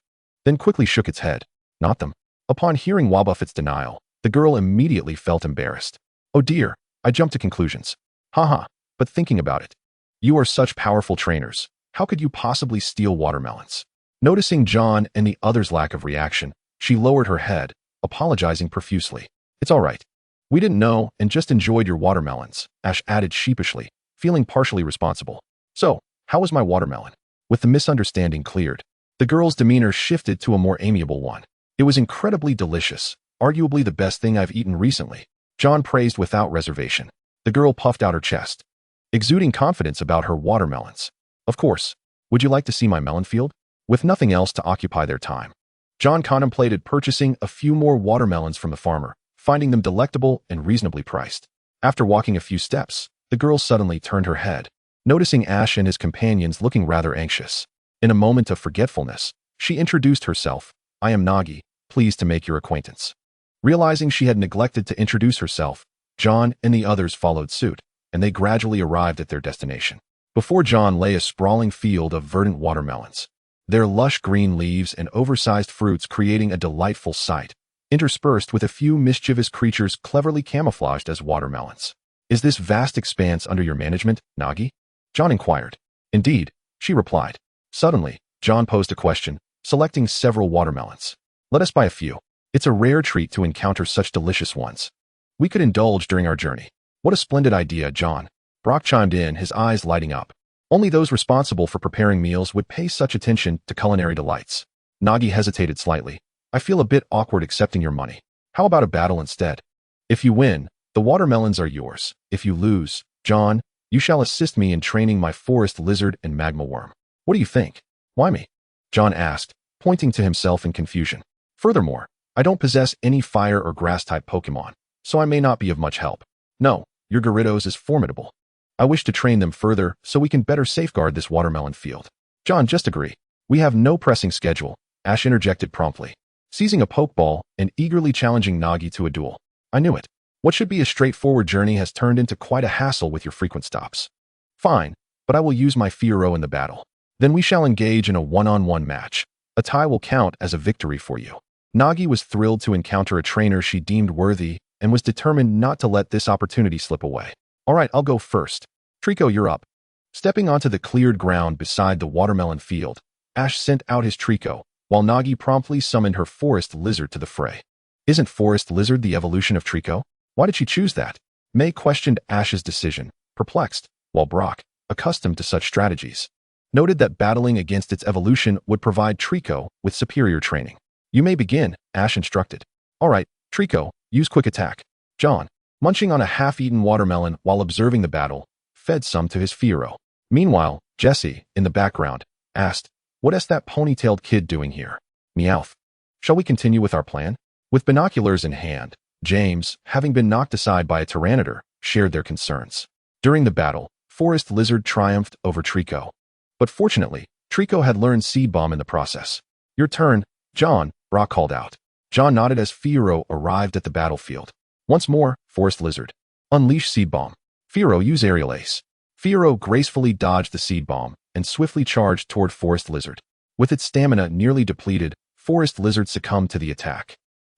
then quickly shook its head. "Not them." Upon hearing Wobbuffet's denial, the girl immediately felt embarrassed. "Oh dear, I jumped to conclusions. Haha, but thinking about it, you are such powerful trainers. How could you possibly steal watermelons?" Noticing John and the others' lack of reaction, she lowered her head, apologizing profusely. "It's all right. We didn't know and just enjoyed your watermelons," Ash added sheepishly, feeling partially responsible. "So, how was my watermelon?" With the misunderstanding cleared, the girl's demeanor shifted to a more amiable one. "It was incredibly delicious, arguably the best thing I've eaten recently," John praised without reservation. The girl puffed out her chest, exuding confidence about her watermelons. "Of course. Would you like to see my melon field?" With nothing else to occupy their time, John contemplated purchasing a few more watermelons from the farmer, finding them delectable and reasonably priced. After walking a few steps, the girl suddenly turned her head, noticing Ash and his companions looking rather anxious. In a moment of forgetfulness, she introduced herself. "I am Nagi, pleased to make your acquaintance." Realizing she had neglected to introduce herself, John and the others followed suit, and they gradually arrived at their destination. Before John lay a sprawling field of verdant watermelons, their lush green leaves and oversized fruits creating a delightful sight, interspersed with a few mischievous creatures cleverly camouflaged as watermelons. "Is this vast expanse under your management, Nagi?" John inquired. "Indeed," she replied. Suddenly, John posed a question, selecting several watermelons. "Let us buy a few. It's a rare treat to encounter such delicious ones. We could indulge during our journey." "What a splendid idea, John." Brock chimed in, his eyes lighting up. Only those responsible for preparing meals would pay such attention to culinary delights. Nagi hesitated slightly. "I feel a bit awkward accepting your money. How about a battle instead? If you win, the watermelons are yours. If you lose, John, you shall assist me in training my forest lizard and magma worm. What do you think?" "Why me?" John asked, pointing to himself in confusion. "Furthermore, I don't possess any fire or grass-type Pokémon, so I may not be of much help. No, your Gyarados is formidable. I wish to train them further so we can better safeguard this watermelon field." "John, just agree. We have no pressing schedule," Ash interjected promptly, seizing a Pokeball and eagerly challenging Nagi to a duel. "I knew it. What should be a straightforward journey has turned into quite a hassle with your frequent stops. Fine, but I will use my Fiero in the battle. Then we shall engage in a one-on-one match. A tie will count as a victory for you. Nagi was thrilled to encounter a trainer she deemed worthy and was determined not to let this opportunity slip away. All right, I'll go first. Trico, you're up. Stepping onto the cleared ground beside the watermelon field, Ash sent out his Trico, while Nagi promptly summoned her forest lizard to the fray. Isn't forest lizard the evolution of Trico? Why did she choose that? May questioned Ash's decision, perplexed, while Brock, accustomed to such strategies, noted that battling against its evolution would provide Trico with superior training. You may begin, Ash instructed. All right, Trico, use quick attack. John, munching on a half-eaten watermelon while observing the battle, fed some to his Fiero. Meanwhile, Jesse, in the background, asked, what is that ponytailed kid doing here? Meowth. Shall we continue with our plan? With binoculars in hand, James, having been knocked aside by a Tyranitar, shared their concerns. During the battle, Forest Lizard triumphed over Trico. But fortunately, Trico had learned Seed Bomb in the process. Your turn, John, Brock called out. John nodded as Fiero arrived at the battlefield. Once more, Forest Lizard. Unleash Seed Bomb. Fiero, use Aerial Ace. Fiero gracefully dodged the Seed Bomb and swiftly charged toward Forest Lizard. With its stamina nearly depleted, Forest Lizard succumbed to the attack.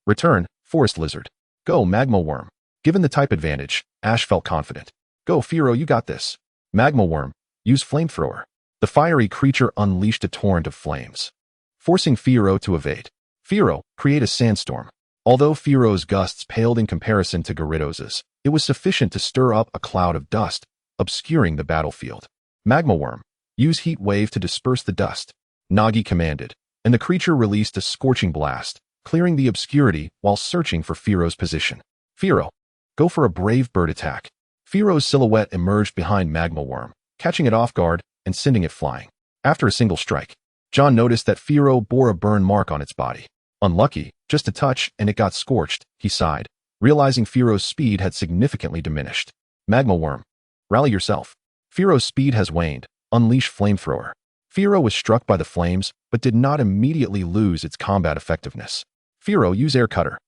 Return, Forest Lizard. Go, Magma Worm. Given the type advantage, Ash felt confident. Go, Fiero, you got this. Magma Worm, use Flamethrower. The fiery creature unleashed a torrent of flames, forcing Fiero to evade. Fiero, create a sandstorm. Although Fiero's gusts paled in comparison to Gyarados', it was sufficient to stir up a cloud of dust, obscuring the battlefield. Magma Worm, use Heat Wave to disperse the dust. Nagi commanded, and the creature released a scorching blast, clearing the obscurity while searching for Fiero's position. Fiero, go for a Brave Bird attack. Fiero's silhouette emerged behind Magma Worm, catching it off guard and sending it flying. After a single strike, John noticed that Fiero bore a burn mark on its body. Unlucky, just a touch and it got scorched, he sighed, realizing Fiero's speed had significantly diminished. Magma Worm, rally yourself. Fiero's speed has waned. Unleash Flamethrower. Fiero was struck by the flames, but did not immediately lose its combat effectiveness. Fiero, use Air Cutter.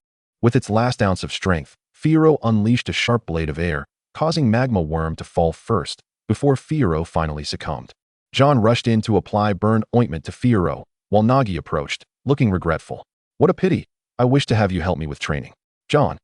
With its last ounce of strength, Fiero unleashed a sharp blade of air, causing Magma Worm to fall first, before Fiero finally succumbed. John rushed in to apply burn ointment to Fiero, while Nagi approached, looking regretful. What a pity. I wish to have you help me with training. John,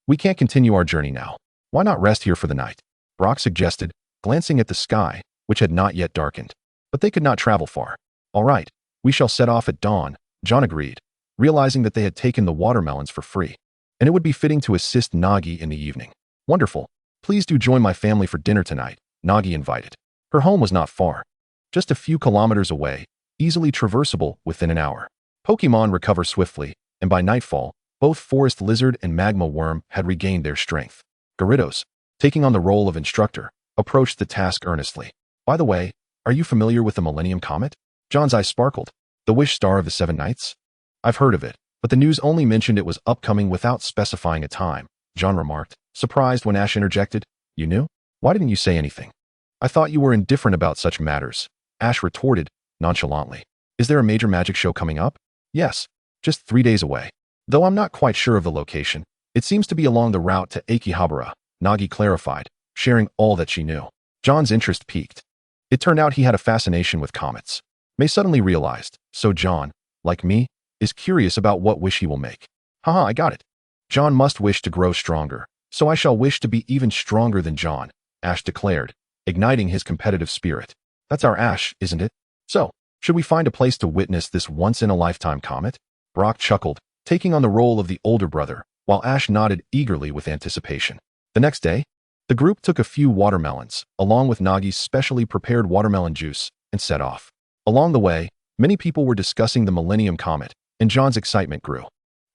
we can't continue our journey now. Why not rest here for the night? Brock suggested, glancing at the sky, which had not yet darkened. But they could not travel far. All right, we shall set off at dawn, John agreed, realizing that they had taken the watermelons for free. And it would be fitting to assist Nagi in the evening. Wonderful. Please do join my family for dinner tonight, Nagi invited. Her home was not far. Just a few kilometers away, easily traversable within an hour. Pokémon recover swiftly, and by nightfall, both Forest Lizard and Magma Worm had regained their strength. Gyarados, taking on the role of instructor, approached the task earnestly. By the way, are you familiar with the Millennium Comet? John's eyes sparkled. The wish star of the Seven Knights? I've heard of it, but the news only mentioned it was upcoming without specifying a time, John remarked, surprised when Ash interjected. You knew? Why didn't you say anything? I thought you were indifferent about such matters, Ash retorted, nonchalantly. Is there a major magic show coming up? Yes, just 3 days away. Though I'm not quite sure of the location, it seems to be along the route to Akihabara, Nagi clarified, sharing all that she knew. John's interest piqued. It turned out he had a fascination with comets. May suddenly realized, so John, like me, is curious about what wish he will make. Haha, I got it. John must wish to grow stronger, so I shall wish to be even stronger than John, Ash declared, igniting his competitive spirit. That's our Ash, isn't it? So, should we find a place to witness this once-in-a-lifetime comet? Brock chuckled, taking on the role of the older brother, while Ash nodded eagerly with anticipation. The next day, the group took a few watermelons, along with Nagi's specially prepared watermelon juice, and set off. Along the way, many people were discussing the Millennium Comet, and John's excitement grew.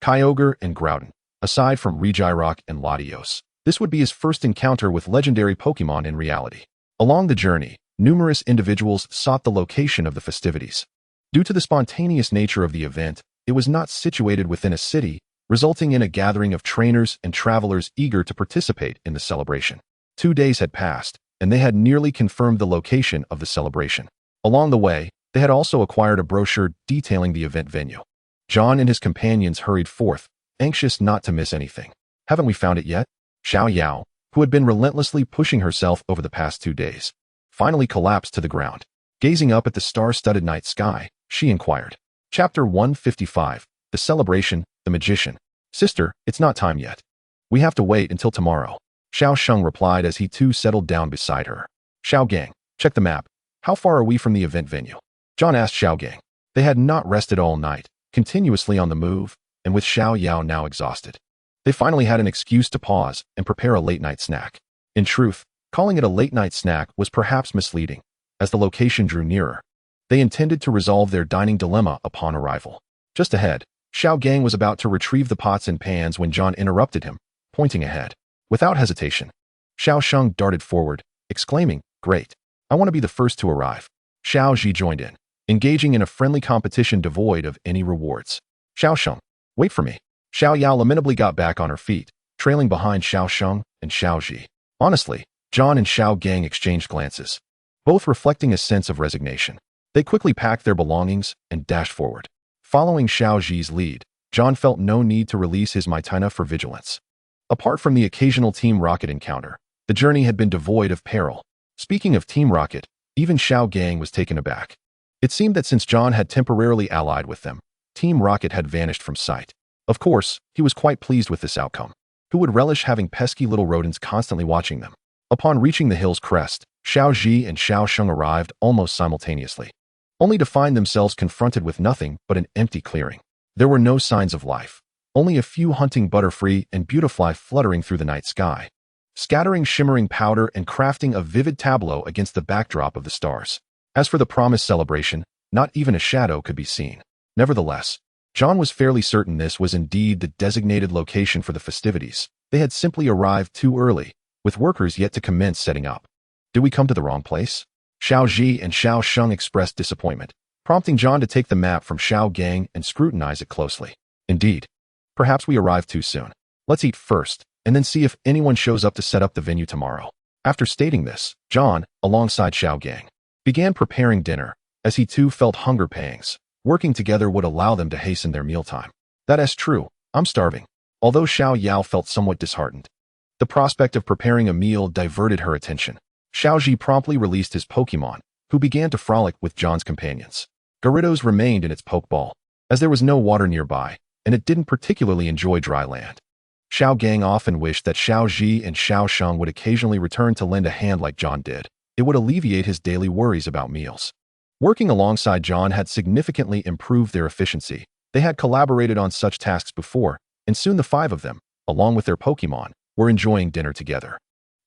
Kyogre and Groudon, aside from Regirock and Latios, this would be his first encounter with legendary Pokémon in reality. Along the journey, numerous individuals sought the location of the festivities. Due to the spontaneous nature of the event, it was not situated within a city, resulting in a gathering of trainers and travelers eager to participate in the celebration. 2 days had passed, and they had nearly confirmed the location of the celebration. Along the way, they had also acquired a brochure detailing the event venue. John and his companions hurried forth, anxious not to miss anything. Haven't we found it yet? Xiao Yao, who had been relentlessly pushing herself over the past 2 days, finally collapsed to the ground. Gazing up at the star-studded night sky, she inquired. Chapter 155, The Celebration, the Magician. Sister, it's not time yet. We have to wait until tomorrow. Xiao Sheng replied as he too settled down beside her. Xiao Gang, check the map. How far are we from the event venue? John asked Xiao Gang. They had not rested all night, continuously on the move, and with Xiao Yao now exhausted, they finally had an excuse to pause and prepare a late-night snack. In truth, calling it a late-night snack was perhaps misleading, as the location drew nearer. They intended to resolve their dining dilemma upon arrival. Just ahead, Xiao Gang was about to retrieve the pots and pans when John interrupted him, pointing ahead. Without hesitation, Xiao Sheng darted forward, exclaiming, "Great! I want to be the first to arrive." Xiao Ji joined in, engaging in a friendly competition devoid of any rewards. Xiao Sheng, wait for me. Xiao Yao lamentably got back on her feet, trailing behind Xiao Sheng and Xiao Ji. Honestly, John and Xiao Gang exchanged glances, both reflecting a sense of resignation. They quickly packed their belongings and dashed forward. Following Xiao Ji's lead, John felt no need to release his Maitana for vigilance. Apart from the occasional Team Rocket encounter, the journey had been devoid of peril. Speaking of Team Rocket, even Xiao Gang was taken aback. It seemed that since John had temporarily allied with them, Team Rocket had vanished from sight. Of course, he was quite pleased with this outcome. Who would relish having pesky little rodents constantly watching them? Upon reaching the hill's crest, Xiao Ji and Xiao Sheng arrived almost simultaneously, only to find themselves confronted with nothing but an empty clearing. There were no signs of life, only a few hunting butterfly and beautifly fluttering through the night sky, scattering shimmering powder and crafting a vivid tableau against the backdrop of the stars. As for the promised celebration, not even a shadow could be seen. Nevertheless, John was fairly certain this was indeed the designated location for the festivities. They had simply arrived too early, with workers yet to commence setting up. Did we come to the wrong place? Xiao Ji and Xiao Sheng expressed disappointment, prompting John to take the map from Xiao Gang and scrutinize it closely. Indeed, perhaps we arrived too soon. Let's eat first, and then see if anyone shows up to set up the venue tomorrow. After stating this, John, alongside Xiao Gang, began preparing dinner, as he too felt hunger pangs. Working together would allow them to hasten their mealtime. That is true, I'm starving. Although Xiao Yao felt somewhat disheartened, the prospect of preparing a meal diverted her attention. Xiao Ji promptly released his Pokémon, who began to frolic with John's companions. Gyarados remained in its Pokeball, as there was no water nearby, and it didn't particularly enjoy dry land. Xiao Gang often wished that Xiao Ji and Xiao Sheng would occasionally return to lend a hand like John did. It would alleviate his daily worries about meals. Working alongside John had significantly improved their efficiency. They had collaborated on such tasks before, and soon the five of them, along with their Pokémon, were enjoying dinner together.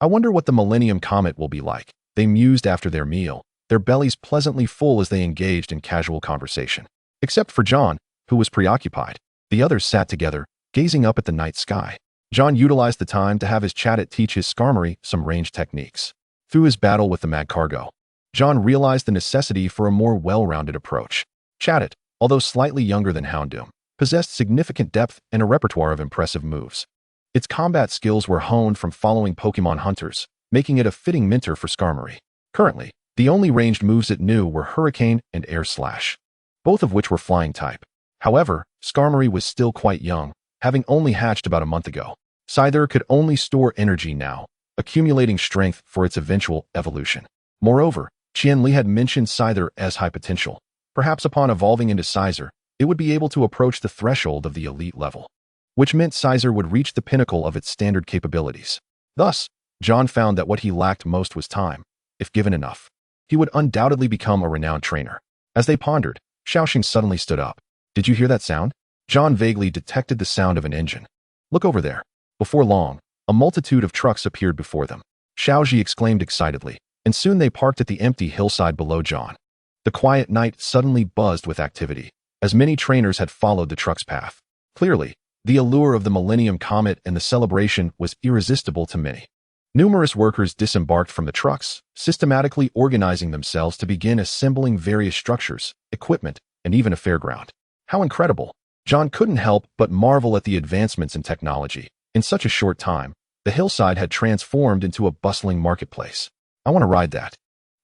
I wonder what the Millennium Comet will be like, they mused after their meal, their bellies pleasantly full as they engaged in casual conversation. Except for John, who was preoccupied. The others sat together, gazing up at the night sky. John utilized the time to have his Chattit teach his Skarmory some range techniques. Through his battle with the Mad Cargo, John realized the necessity for a more well-rounded approach. Chattit, although slightly younger than Houndoom, possessed significant depth and a repertoire of impressive moves. Its combat skills were honed from following Pokémon hunters, making it a fitting mentor for Skarmory. Currently, the only ranged moves it knew were Hurricane and Air Slash, both of which were flying type. However, Skarmory was still quite young, having only hatched about a month ago. Scyther could only store energy now, accumulating strength for its eventual evolution. Moreover, Qianli had mentioned Scyther as high potential. Perhaps upon evolving into Scyther, it would be able to approach the threshold of the elite level, which meant Scyther would reach the pinnacle of its standard capabilities. Thus, John found that what he lacked most was time. If given enough, he would undoubtedly become a renowned trainer. As they pondered, Xiaoxing suddenly stood up. Did you hear that sound? John vaguely detected the sound of an engine. Look over there. Before long, a multitude of trucks appeared before them. Xiaoji exclaimed excitedly, and soon they parked at the empty hillside below John. The quiet night suddenly buzzed with activity, as many trainers had followed the truck's path. Clearly, the allure of the Millennium Comet and the celebration was irresistible to many. Numerous workers disembarked from the trucks, systematically organizing themselves to begin assembling various structures, equipment, and even a fairground. How incredible! John couldn't help but marvel at the advancements in technology. In such a short time, the hillside had transformed into a bustling marketplace. I want to ride that,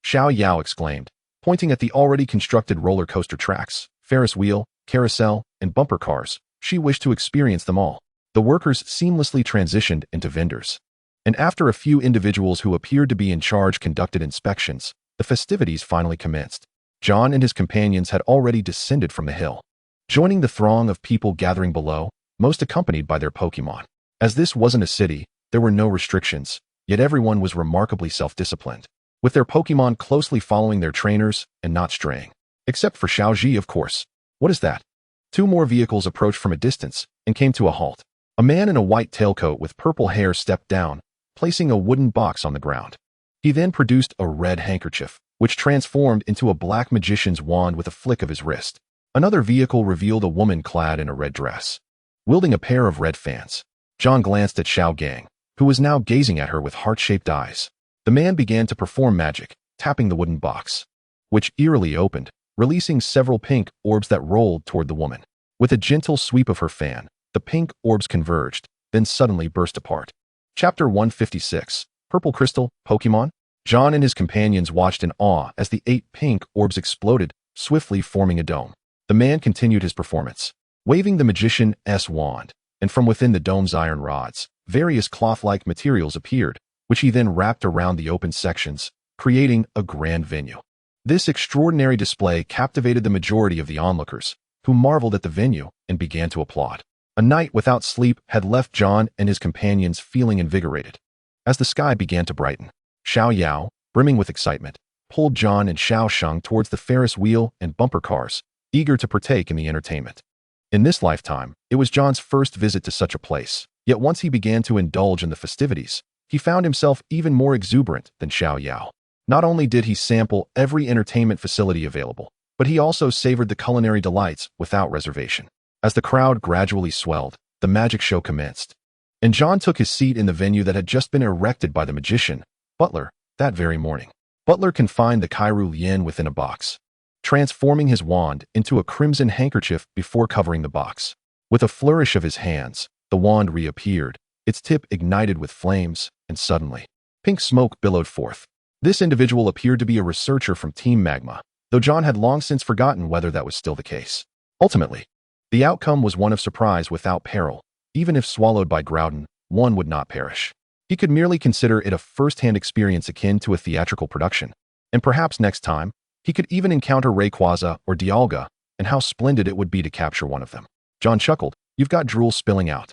Xiao Yao exclaimed, pointing at the already constructed roller coaster tracks, Ferris wheel, carousel, and bumper cars. She wished to experience them all. The workers seamlessly transitioned into vendors. And after a few individuals who appeared to be in charge conducted inspections, the festivities finally commenced. John and his companions had already descended from the hill, joining the throng of people gathering below, most accompanied by their Pokémon. As this wasn't a city, there were no restrictions, yet everyone was remarkably self-disciplined, with their Pokémon closely following their trainers and not straying. Except for Xiaoji, of course. What is that? Two more vehicles approached from a distance and came to a halt. A man in a white tailcoat with purple hair stepped down, placing a wooden box on the ground. He then produced a red handkerchief, which transformed into a black magician's wand with a flick of his wrist. Another vehicle revealed a woman clad in a red dress, wielding a pair of red fans. John glanced at Xiao Gang, who was now gazing at her with heart-shaped eyes. The man began to perform magic, tapping the wooden box, which eerily opened, releasing several pink orbs that rolled toward the woman. With a gentle sweep of her fan, the pink orbs converged, then suddenly burst apart. Chapter 156, Purple Crystal, Pokémon? John and his companions watched in awe as the 8 pink orbs exploded, swiftly forming a dome. The man continued his performance, waving the magician's wand, and from within the dome's iron rods, various cloth-like materials appeared, which he then wrapped around the open sections, creating a grand venue. This extraordinary display captivated the majority of the onlookers, who marveled at the venue and began to applaud. A night without sleep had left John and his companions feeling invigorated. As the sky began to brighten, Xiao Yao, brimming with excitement, pulled John and Xiao Sheng towards the Ferris wheel and bumper cars, eager to partake in the entertainment. In this lifetime, it was John's first visit to such a place, yet once he began to indulge in the festivities, he found himself even more exuberant than Xiao Yao. Not only did he sample every entertainment facility available, but he also savored the culinary delights without reservation. As the crowd gradually swelled, the magic show commenced, and John took his seat in the venue that had just been erected by the magician, Butler, that very morning. Butler confined the Kairu Lien within a box, transforming his wand into a crimson handkerchief before covering the box. With a flourish of his hands, the wand reappeared, its tip ignited with flames, and suddenly, pink smoke billowed forth. This individual appeared to be a researcher from Team Magma, though John had long since forgotten whether that was still the case. Ultimately, the outcome was one of surprise without peril. Even if swallowed by Groudon, one would not perish. He could merely consider it a first-hand experience akin to a theatrical production. And perhaps next time, he could even encounter Rayquaza or Dialga, and how splendid it would be to capture one of them. John chuckled, "You've got drool spilling out."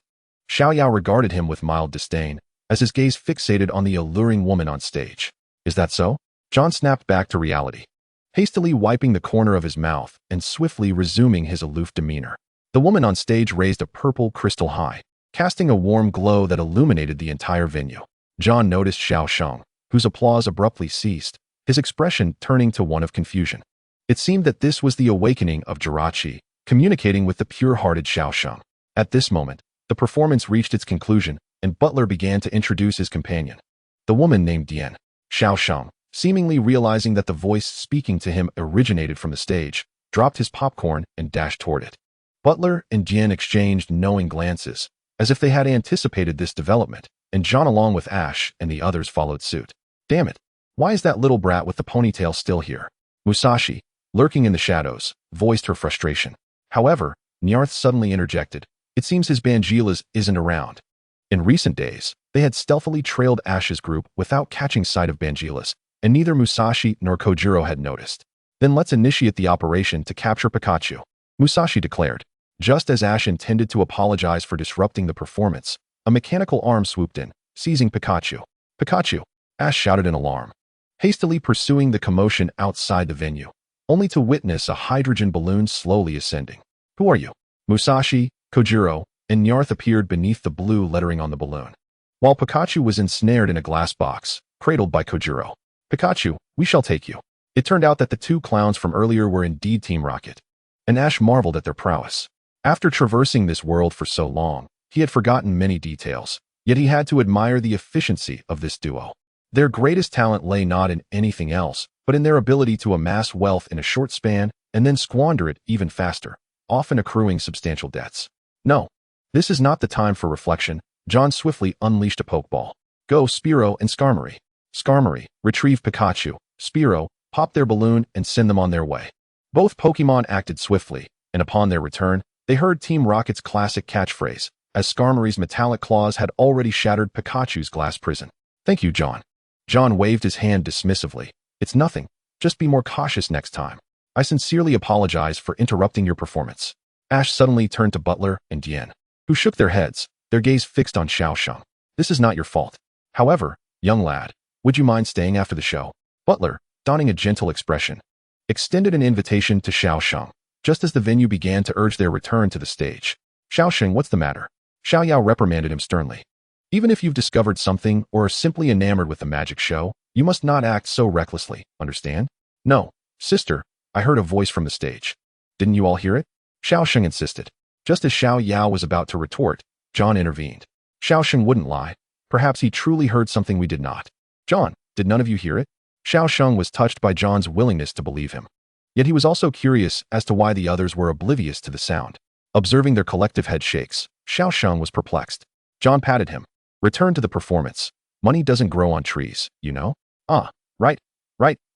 Xiao Yao regarded him with mild disdain, as his gaze fixated on the alluring woman on stage. "Is that so?" John snapped back to reality, hastily wiping the corner of his mouth and swiftly resuming his aloof demeanor. The woman on stage raised a purple crystal high, casting a warm glow that illuminated the entire venue. John noticed Xiao Sheng, whose applause abruptly ceased, his expression turning to one of confusion. It seemed that this was the awakening of Jirachi, communicating with the pure-hearted Xiao Sheng. At this moment, the performance reached its conclusion, and Butler began to introduce his companion, the woman named Dian. Xiao Sheng, seemingly realizing that the voice speaking to him originated from the stage, dropped his popcorn and dashed toward it. Butler and Dian exchanged knowing glances, as if they had anticipated this development, and John along with Ash and the others followed suit. "Damn it, why is that little brat with the ponytail still here?" Musashi, lurking in the shadows, voiced her frustration. However, Nyarth suddenly interjected, "It seems his Bangilas isn't around." In recent days, they had stealthily trailed Ash's group without catching sight of Bangilas, and neither Musashi nor Kojiro had noticed. "Then let's initiate the operation to capture Pikachu," Musashi declared. Just as Ash intended to apologize for disrupting the performance, a mechanical arm swooped in, seizing Pikachu. "Pikachu!" Ash shouted in alarm, hastily pursuing the commotion outside the venue, only to witness a hydrogen balloon slowly ascending. "Who are you?" Musashi, Kojiro, and Nyarth appeared beneath the blue lettering on the balloon, while Pikachu was ensnared in a glass box, cradled by Kojiro. "Pikachu, we shall take you." It turned out that the two clowns from earlier were indeed Team Rocket, and Ash marveled at their prowess. After traversing this world for so long, he had forgotten many details, yet he had to admire the efficiency of this duo. Their greatest talent lay not in anything else, but in their ability to amass wealth in a short span and then squander it even faster, often accruing substantial debts. No, this is not the time for reflection. John swiftly unleashed a Pokeball. "Go, Spearow and Skarmory." Skarmory, retrieve Pikachu. Spearow, pop their balloon and send them on their way. Both Pokemon acted swiftly, and upon their return, they heard Team Rocket's classic catchphrase, as Skarmory's metallic claws had already shattered Pikachu's glass prison. Thank you, John. John waved his hand dismissively. It's nothing. Just be more cautious next time. I sincerely apologize for interrupting your performance. Ash suddenly turned to Butler and Dian, who shook their heads, their gaze fixed on Xiaosheng. This is not your fault. However, young lad, would you mind staying after the show? Butler, donning a gentle expression, extended an invitation to Xiaosheng, just as the venue began to urge their return to the stage. Xiaosheng, what's the matter? Xiao Yao reprimanded him sternly. Even if you've discovered something or are simply enamored with the magic show, you must not act so recklessly, understand? No, sister, I heard a voice from the stage. Didn't you all hear it? Xiaosheng insisted. Just as Xiao Yao was about to retort, John intervened. Xiaosheng wouldn't lie. Perhaps he truly heard something we did not. John, did none of you hear it? Xiaosheng was touched by John's willingness to believe him. Yet he was also curious as to why the others were oblivious to the sound. Observing their collective head shakes, Xiaosheng was perplexed. John patted him. Return to the performance. Money doesn't grow on trees, you know? Ah, right,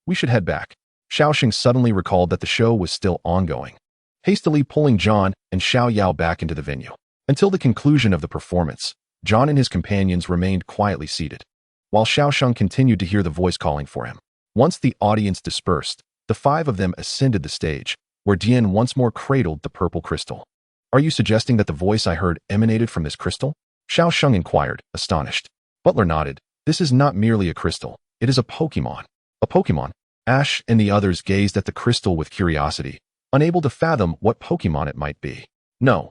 we should head back. Xiaosheng suddenly recalled that the show was still ongoing, hastily pulling John and Xiao Yao back into the venue. Until the conclusion of the performance, John and his companions remained quietly seated, while Xiaosheng continued to hear the voice calling for him. Once the audience dispersed, the five of them ascended the stage, where Dian once more cradled the purple crystal. Are you suggesting that the voice I heard emanated from this crystal? Xiaosheng inquired, astonished. Butler nodded. This is not merely a crystal. It is a Pokémon. A Pokémon? Ash and the others gazed at the crystal with curiosity, unable to fathom what Pokémon it might be. No.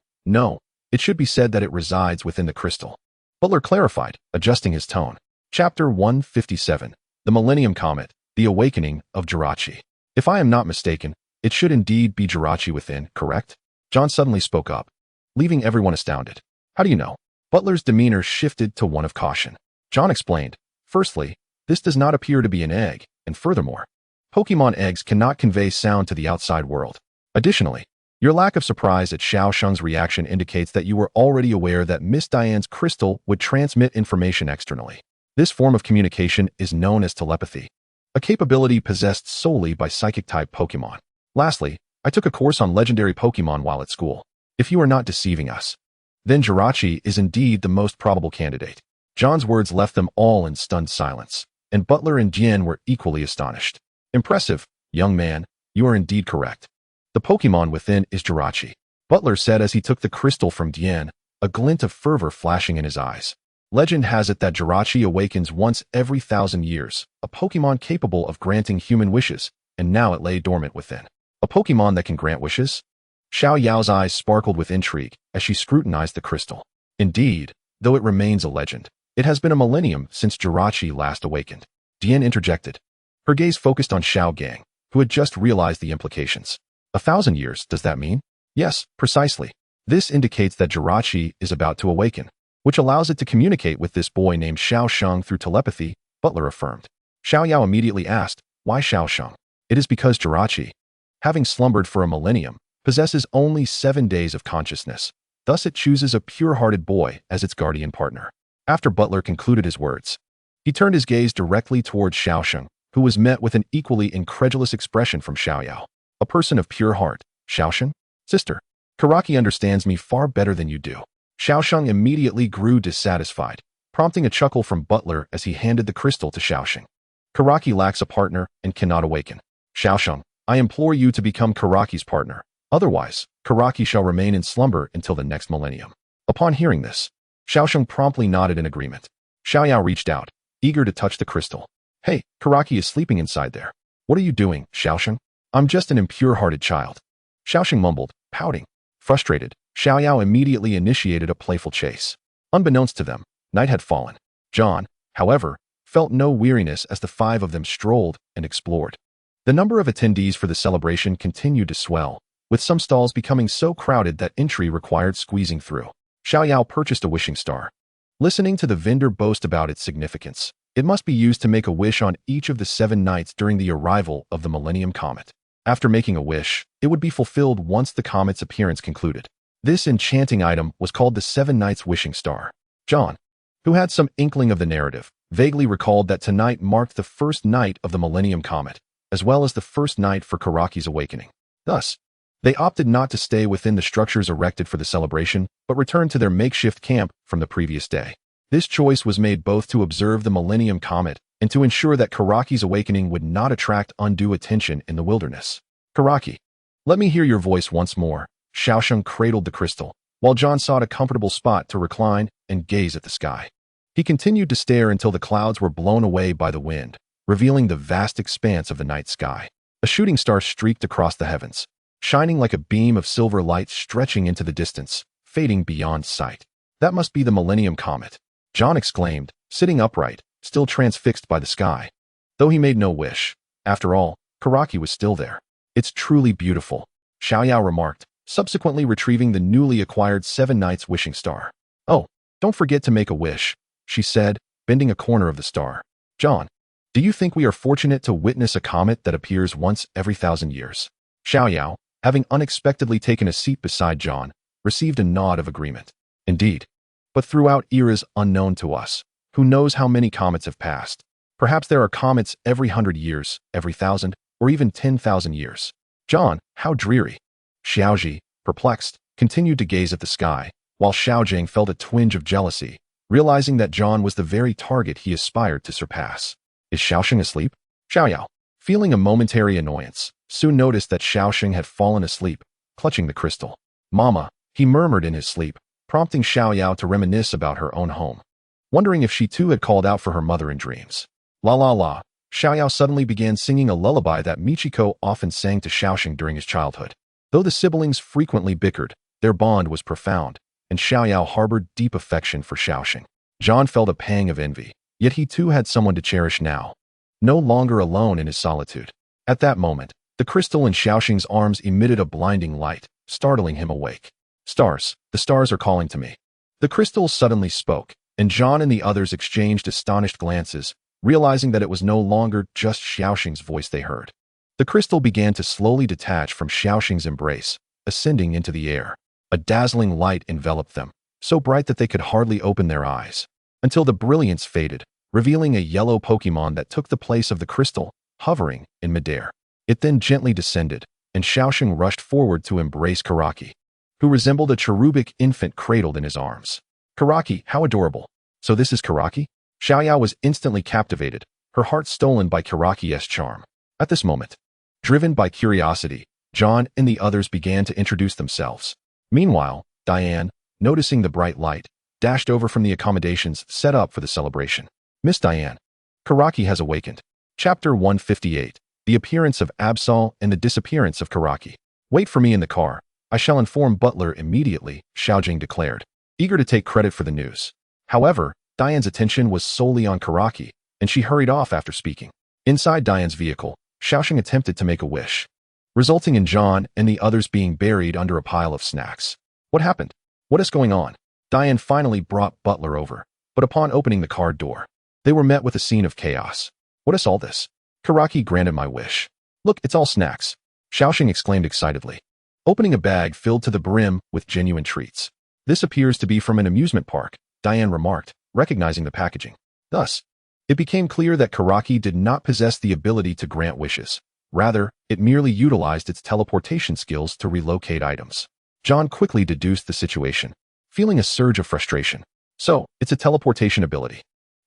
It should be said that it resides within the crystal. Butler clarified, adjusting his tone. Chapter 157. The Millennium Comet, The Awakening of Jirachi. If I am not mistaken, it should indeed be Jirachi within, correct? John suddenly spoke up, leaving everyone astounded. How do you know? Butler's demeanor shifted to one of caution. John explained, firstly, this does not appear to be an egg, and furthermore, Pokémon eggs cannot convey sound to the outside world. Additionally, your lack of surprise at Xiaosheng's reaction indicates that you were already aware that Miss Diane's crystal would transmit information externally. This form of communication is known as telepathy, a capability possessed solely by psychic-type Pokémon. Lastly, I took a course on legendary Pokémon while at school. If you are not deceiving us, then Jirachi is indeed the most probable candidate. John's words left them all in stunned silence, and Butler and Dian were equally astonished. Impressive, young man, you are indeed correct. The Pokémon within is Jirachi, Butler said as he took the crystal from Dian, a glint of fervor flashing in his eyes. Legend has it that Jirachi awakens once every 1,000 years, a Pokémon capable of granting human wishes, and now it lay dormant within. A Pokémon that can grant wishes? Xiao Yao's eyes sparkled with intrigue as she scrutinized the crystal. Indeed, though it remains a legend, it has been a millennium since Jirachi last awakened. Dian interjected. Her gaze focused on Xiao Gang, who had just realized the implications. 1,000 years, does that mean? Yes, precisely. This indicates that Jirachi is about to awaken, which allows it to communicate with this boy named Xiaosheng through telepathy, Butler affirmed. Xiao Yao immediately asked, why Xiaosheng? It is because Jirachi, having slumbered for a millennium, possesses only 7 days of consciousness. Thus it chooses a pure-hearted boy as its guardian partner. After Butler concluded his words, he turned his gaze directly towards Xiaosheng, who was met with an equally incredulous expression from Xiao Yao. A person of pure heart, Xiaosheng? Sister, Karaki understands me far better than you do. Xiaosheng immediately grew dissatisfied, prompting a chuckle from Butler as he handed the crystal to Xiaosheng. Karaki lacks a partner and cannot awaken. Xiaosheng, I implore you to become Karaki's partner. Otherwise, Karaki shall remain in slumber until the next millennium. Upon hearing this, Xiaosheng promptly nodded in agreement. Xiao Yao reached out, eager to touch the crystal. Hey, Karaki is sleeping inside there. What are you doing, Xiaosheng? I'm just an impure-hearted child. Xiaosheng mumbled, pouting. Frustrated, Xiao Yao immediately initiated a playful chase. Unbeknownst to them, night had fallen. John, however, felt no weariness as the five of them strolled and explored. The number of attendees for the celebration continued to swell, with some stalls becoming so crowded that entry required squeezing through. Xiao Yao purchased a wishing star. Listening to the vendor boast about its significance, it must be used to make a wish on each of the 7 nights during the arrival of the Millennium Comet. After making a wish, it would be fulfilled once the comet's appearance concluded. This enchanting item was called the 7 Nights Wishing Star. John, who had some inkling of the narrative, vaguely recalled that tonight marked the first night of the Millennium Comet, as well as the first night for Karaki's awakening. Thus, They opted not to stay within the structures erected for the celebration, but returned to their makeshift camp from the previous day. This choice was made both to observe the Millennium Comet and to ensure that Karaki's awakening would not attract undue attention in the wilderness. Karaki, let me hear your voice once more. Xiaosheng cradled the crystal, while John sought a comfortable spot to recline and gaze at the sky. He continued to stare until the clouds were blown away by the wind, revealing the vast expanse of the night sky. A shooting star streaked across the heavens, shining like a beam of silver light stretching into the distance, fading beyond sight. That must be the Millennium Comet, John exclaimed, sitting upright, still transfixed by the sky. Though he made no wish, after all, Karaki was still there. It's truly beautiful, Xiaoyao remarked, subsequently retrieving the newly acquired Seven Nights wishing star. Oh, don't forget to make a wish, she said, bending a corner of the star. John, do you think we are fortunate to witness a comet that appears once every 1,000 years? Xiaoyao, having unexpectedly taken a seat beside John, received a nod of agreement. Indeed. But throughout eras unknown to us, who knows how many comets have passed? Perhaps there are comets every 100 years, every 1,000, or even 10,000 years. John, how dreary. Xiaoji, perplexed, continued to gaze at the sky, while Xiaojing felt a twinge of jealousy, realizing that John was the very target he aspired to surpass. Is Xiaosheng asleep? Xiaoyao, feeling a momentary annoyance, soon noticed that Xiaosheng had fallen asleep, clutching the crystal. Mama, he murmured in his sleep, prompting Xiaoyao to reminisce about her own home, wondering if she too had called out for her mother in dreams. La la la, Xiaoyao suddenly began singing a lullaby that Michiko often sang to Xiaosheng during his childhood. Though the siblings frequently bickered, their bond was profound, and Xiaoyao harbored deep affection for Xiaosheng. John felt a pang of envy, yet he too had someone to cherish now, no longer alone in his solitude. At that moment, the crystal in Xiaosheng's arms emitted a blinding light, startling him awake. Stars, the stars are calling to me. The crystal suddenly spoke, and John and the others exchanged astonished glances, realizing that it was no longer just Xiaosheng's voice they heard. The crystal began to slowly detach from Xiaosheng's embrace, ascending into the air. A dazzling light enveloped them, so bright that they could hardly open their eyes, until the brilliance faded, revealing a yellow Pokémon that took the place of the crystal, hovering in midair. It then gently descended, and Xiaosheng rushed forward to embrace Karaki, who resembled a cherubic infant cradled in his arms. Karaki, how adorable. So this is Karaki? Xiaoyao was instantly captivated, her heart stolen by Karaki's charm. At this moment, driven by curiosity, John and the others began to introduce themselves. Meanwhile, Diane, noticing the bright light, dashed over from the accommodations set up for the celebration. Miss Diane, Karaki has awakened. Chapter 158, The Appearance of Absol and the Disappearance of Karaki. Wait for me in the car. I shall inform Butler immediately, Xiaojing declared, eager to take credit for the news. However, Diane's attention was solely on Karaki, and she hurried off after speaking. Inside Diane's vehicle, Xiaosheng attempted to make a wish, resulting in John and the others being buried under a pile of snacks. What happened? What is going on? Diane finally brought Butler over, but upon opening the car door, they were met with a scene of chaos. What is all this? Karaki granted my wish. Look, it's all snacks, Xiaosheng exclaimed excitedly, opening a bag filled to the brim with genuine treats. This appears to be from an amusement park, Diane remarked, recognizing the packaging. Thus, it became clear that Karaki did not possess the ability to grant wishes. Rather, it merely utilized its teleportation skills to relocate items. John quickly deduced the situation, feeling a surge of frustration. So, it's a teleportation ability.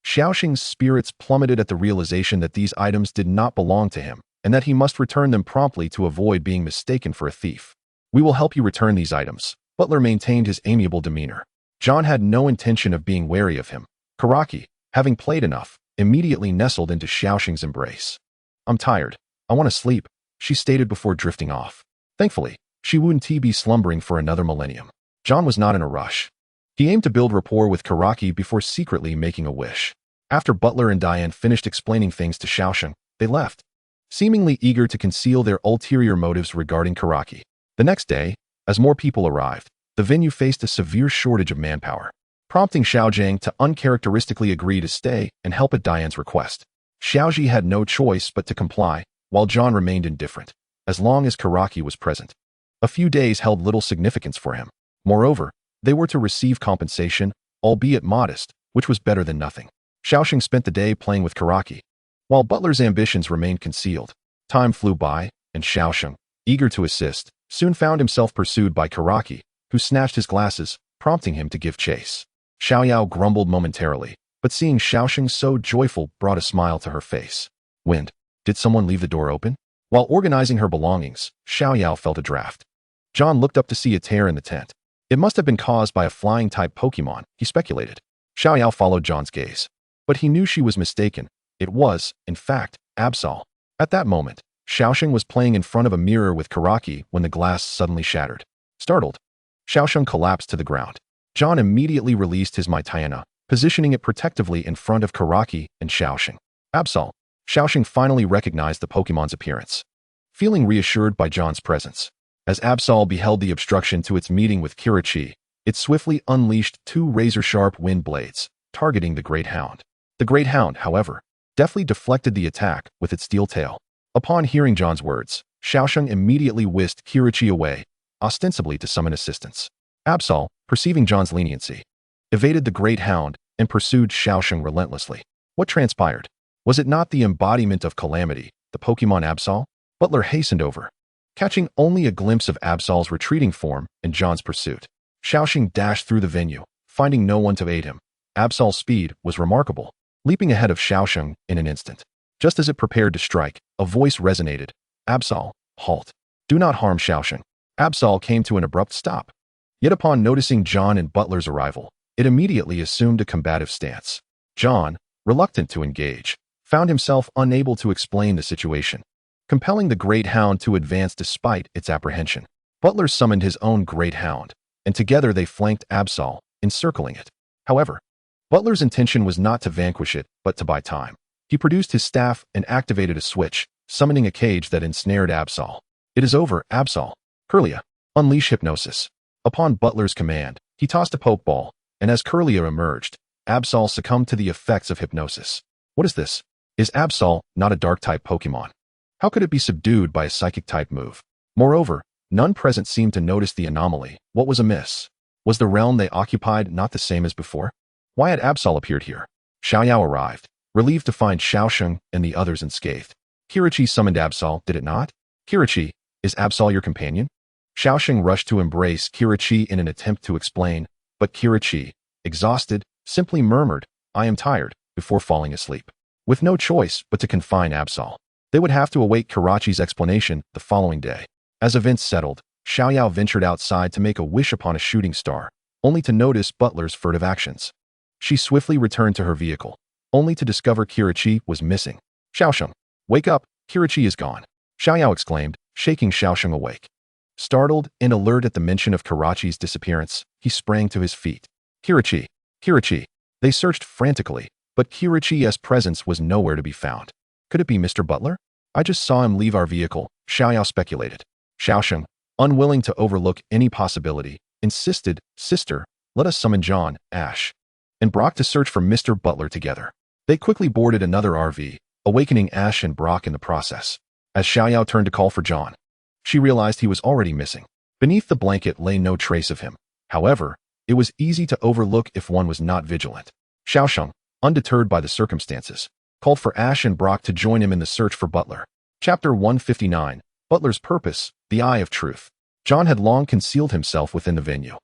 Xiaosheng's spirits plummeted at the realization that these items did not belong to him, and that he must return them promptly to avoid being mistaken for a thief. We will help you return these items. Butler maintained his amiable demeanor. John had no intention of being wary of him. Karaki, having played enough, immediately nestled into Xiaosheng's embrace. I'm tired. I want to sleep, she stated before drifting off. Thankfully, she wouldn't be slumbering for another millennium. John was not in a rush. He aimed to build rapport with Karaki before secretly making a wish. After Butler and Diane finished explaining things to Xiaosheng, they left, seemingly eager to conceal their ulterior motives regarding Karaki. The next day, as more people arrived, the venue faced a severe shortage of manpower, prompting Xiaojing to uncharacteristically agree to stay and help at Diane's request. Xiaoji had no choice but to comply, while John remained indifferent, as long as Karaki was present. A few days held little significance for him. Moreover, they were to receive compensation, albeit modest, which was better than nothing. Xiaosheng spent the day playing with Karaki, while Butler's ambitions remained concealed. Time flew by, and Xiaosheng, eager to assist, soon found himself pursued by Karaki, who snatched his glasses, prompting him to give chase. Xiaoyao grumbled momentarily, but seeing Xiaosheng so joyful brought a smile to her face. Wind. Did someone leave the door open? While organizing her belongings, Xiaoyao felt a draft. John looked up to see a tear in the tent. It must have been caused by a flying-type Pokémon, he speculated. Xiaoyao followed John's gaze. But he knew she was mistaken. It was, in fact, Absol. At that moment, Xiaosheng was playing in front of a mirror with Karaki when the glass suddenly shattered. Startled, Xiaosheng collapsed to the ground. John immediately released his Maitayana, positioning it protectively in front of Karaki and Xiaosheng. Absol. Xiaosheng finally recognized the Pokémon's appearance. Feeling reassured by John's presence, as Absol beheld the obstruction to its meeting with Kirachi, it swiftly unleashed 2 razor-sharp wind blades, targeting the Great Hound. The Great Hound, however, deftly deflected the attack with its steel tail. Upon hearing John's words, Xiaosheng immediately whisked Kirachi away, ostensibly to summon assistance. Absol, perceiving John's leniency, evaded the Great Hound and pursued Xiaosheng relentlessly. What transpired? Was it not the embodiment of calamity, the Pokémon Absol? Butler hastened over, catching only a glimpse of Absol's retreating form in John's pursuit. Xiaosheng dashed through the venue, finding no one to aid him. Absol's speed was remarkable, leaping ahead of Xiaosheng in an instant. Just as it prepared to strike, a voice resonated. Absol, halt. Do not harm Xiaosheng. Absol came to an abrupt stop. Yet upon noticing John and Butler's arrival, it immediately assumed a combative stance. John, reluctant to engage, found himself unable to explain the situation, compelling the Great Hound to advance despite its apprehension. Butler summoned his own Great Hound, and together they flanked Absol, encircling it. However, Butler's intention was not to vanquish it, but to buy time. He produced his staff and activated a switch, summoning a cage that ensnared Absol. It is over, Absol. Curlia, unleash hypnosis. Upon Butler's command, he tossed a Pokeball, and as Curlia emerged, Absol succumbed to the effects of hypnosis. What is this? Is Absol not a Dark-type Pokémon? How could it be subdued by a Psychic-type move? Moreover, none present seemed to notice the anomaly. What was amiss? Was the realm they occupied not the same as before? Why had Absol appeared here? Xiaoyao arrived, relieved to find Xiaosheng and the others unscathed. Kirachi summoned Absol, did it not? Kirachi, is Absol your companion? Xiaosheng rushed to embrace Kirachi in an attempt to explain, but Kirachi, exhausted, simply murmured, I am tired, before falling asleep. With no choice but to confine Absol. They would have to await Kirachi's explanation the following day. As events settled, Xiaoyao ventured outside to make a wish upon a shooting star, only to notice Butler's furtive actions. She swiftly returned to her vehicle, only to discover Kirachi was missing. Xiaosheng, wake up, Kirachi is gone. Xiaoyao exclaimed, shaking Xiaosheng awake. Startled and alert at the mention of Kirachi's disappearance, he sprang to his feet. Kirachi, Kirachi. They searched frantically, but Kirachi's presence was nowhere to be found. Could it be Mr. Butler? I just saw him leave our vehicle, Xiaoyao speculated. Xiaosheng, unwilling to overlook any possibility, insisted, Sister, let us summon John, Ash, and Brock to search for Mr. Butler together. They quickly boarded another RV, awakening Ash and Brock in the process. As Xiaoyao turned to call for John, she realized he was already missing. Beneath the blanket lay no trace of him. However, it was easy to overlook if one was not vigilant. Xiaosheng, undeterred by the circumstances, called for Ash and Brock to join him in the search for Butler. Chapter 159, Butler's Purpose, the Eye of Truth. John had long concealed himself within the venue.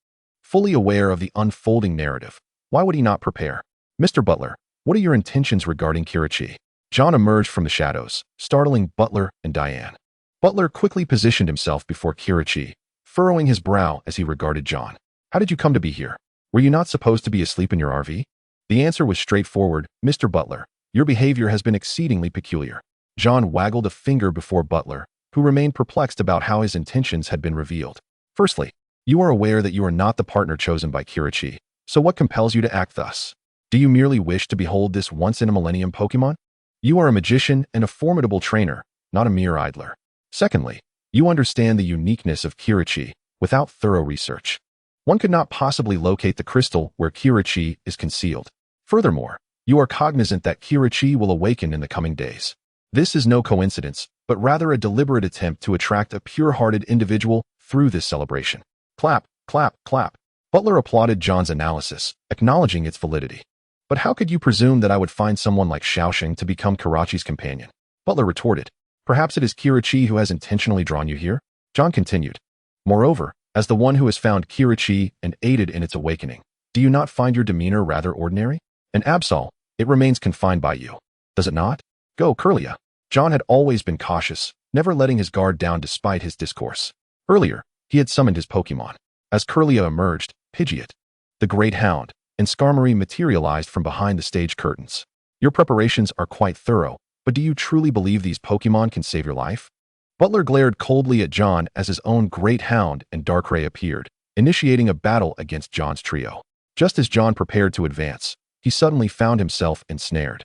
Fully aware of the unfolding narrative, why would he not prepare? Mr. Butler, what are your intentions regarding Kirachi? John emerged from the shadows, startling Butler and Diane. Butler quickly positioned himself before Kirachi, furrowing his brow as he regarded John. How did you come to be here? Were you not supposed to be asleep in your RV? The answer was straightforward, Mr. Butler. Your behavior has been exceedingly peculiar. John waggled a finger before Butler, who remained perplexed about how his intentions had been revealed. Firstly, you are aware that you are not the partner chosen by Kirachi, so what compels you to act thus? Do you merely wish to behold this once-in-a-millennium Pokémon? You are a magician and a formidable trainer, not a mere idler. Secondly, you understand the uniqueness of Kirachi without thorough research. One could not possibly locate the crystal where Kirachi is concealed. Furthermore, you are cognizant that Kirachi will awaken in the coming days. This is no coincidence, but rather a deliberate attempt to attract a pure-hearted individual through this celebration. Clap, clap, clap. Butler applauded John's analysis, acknowledging its validity. But how could you presume that I would find someone like Xiaosheng to become Kirachi's companion? Butler retorted. Perhaps it is Kirachi who has intentionally drawn you here? John continued. Moreover, as the one who has found Kirachi and aided in its awakening, do you not find your demeanor rather ordinary? And Absol, it remains confined by you. Does it not? Go, Curlia. John had always been cautious, never letting his guard down despite his discourse. Earlier, he had summoned his Pokémon. As Curlia emerged, Pidgeot, the Great Hound, and Skarmory materialized from behind the stage curtains. Your preparations are quite thorough, but do you truly believe these Pokémon can save your life? Butler glared coldly at John as his own Great Hound and Darkrai appeared, initiating a battle against John's trio. Just as John prepared to advance, he suddenly found himself ensnared.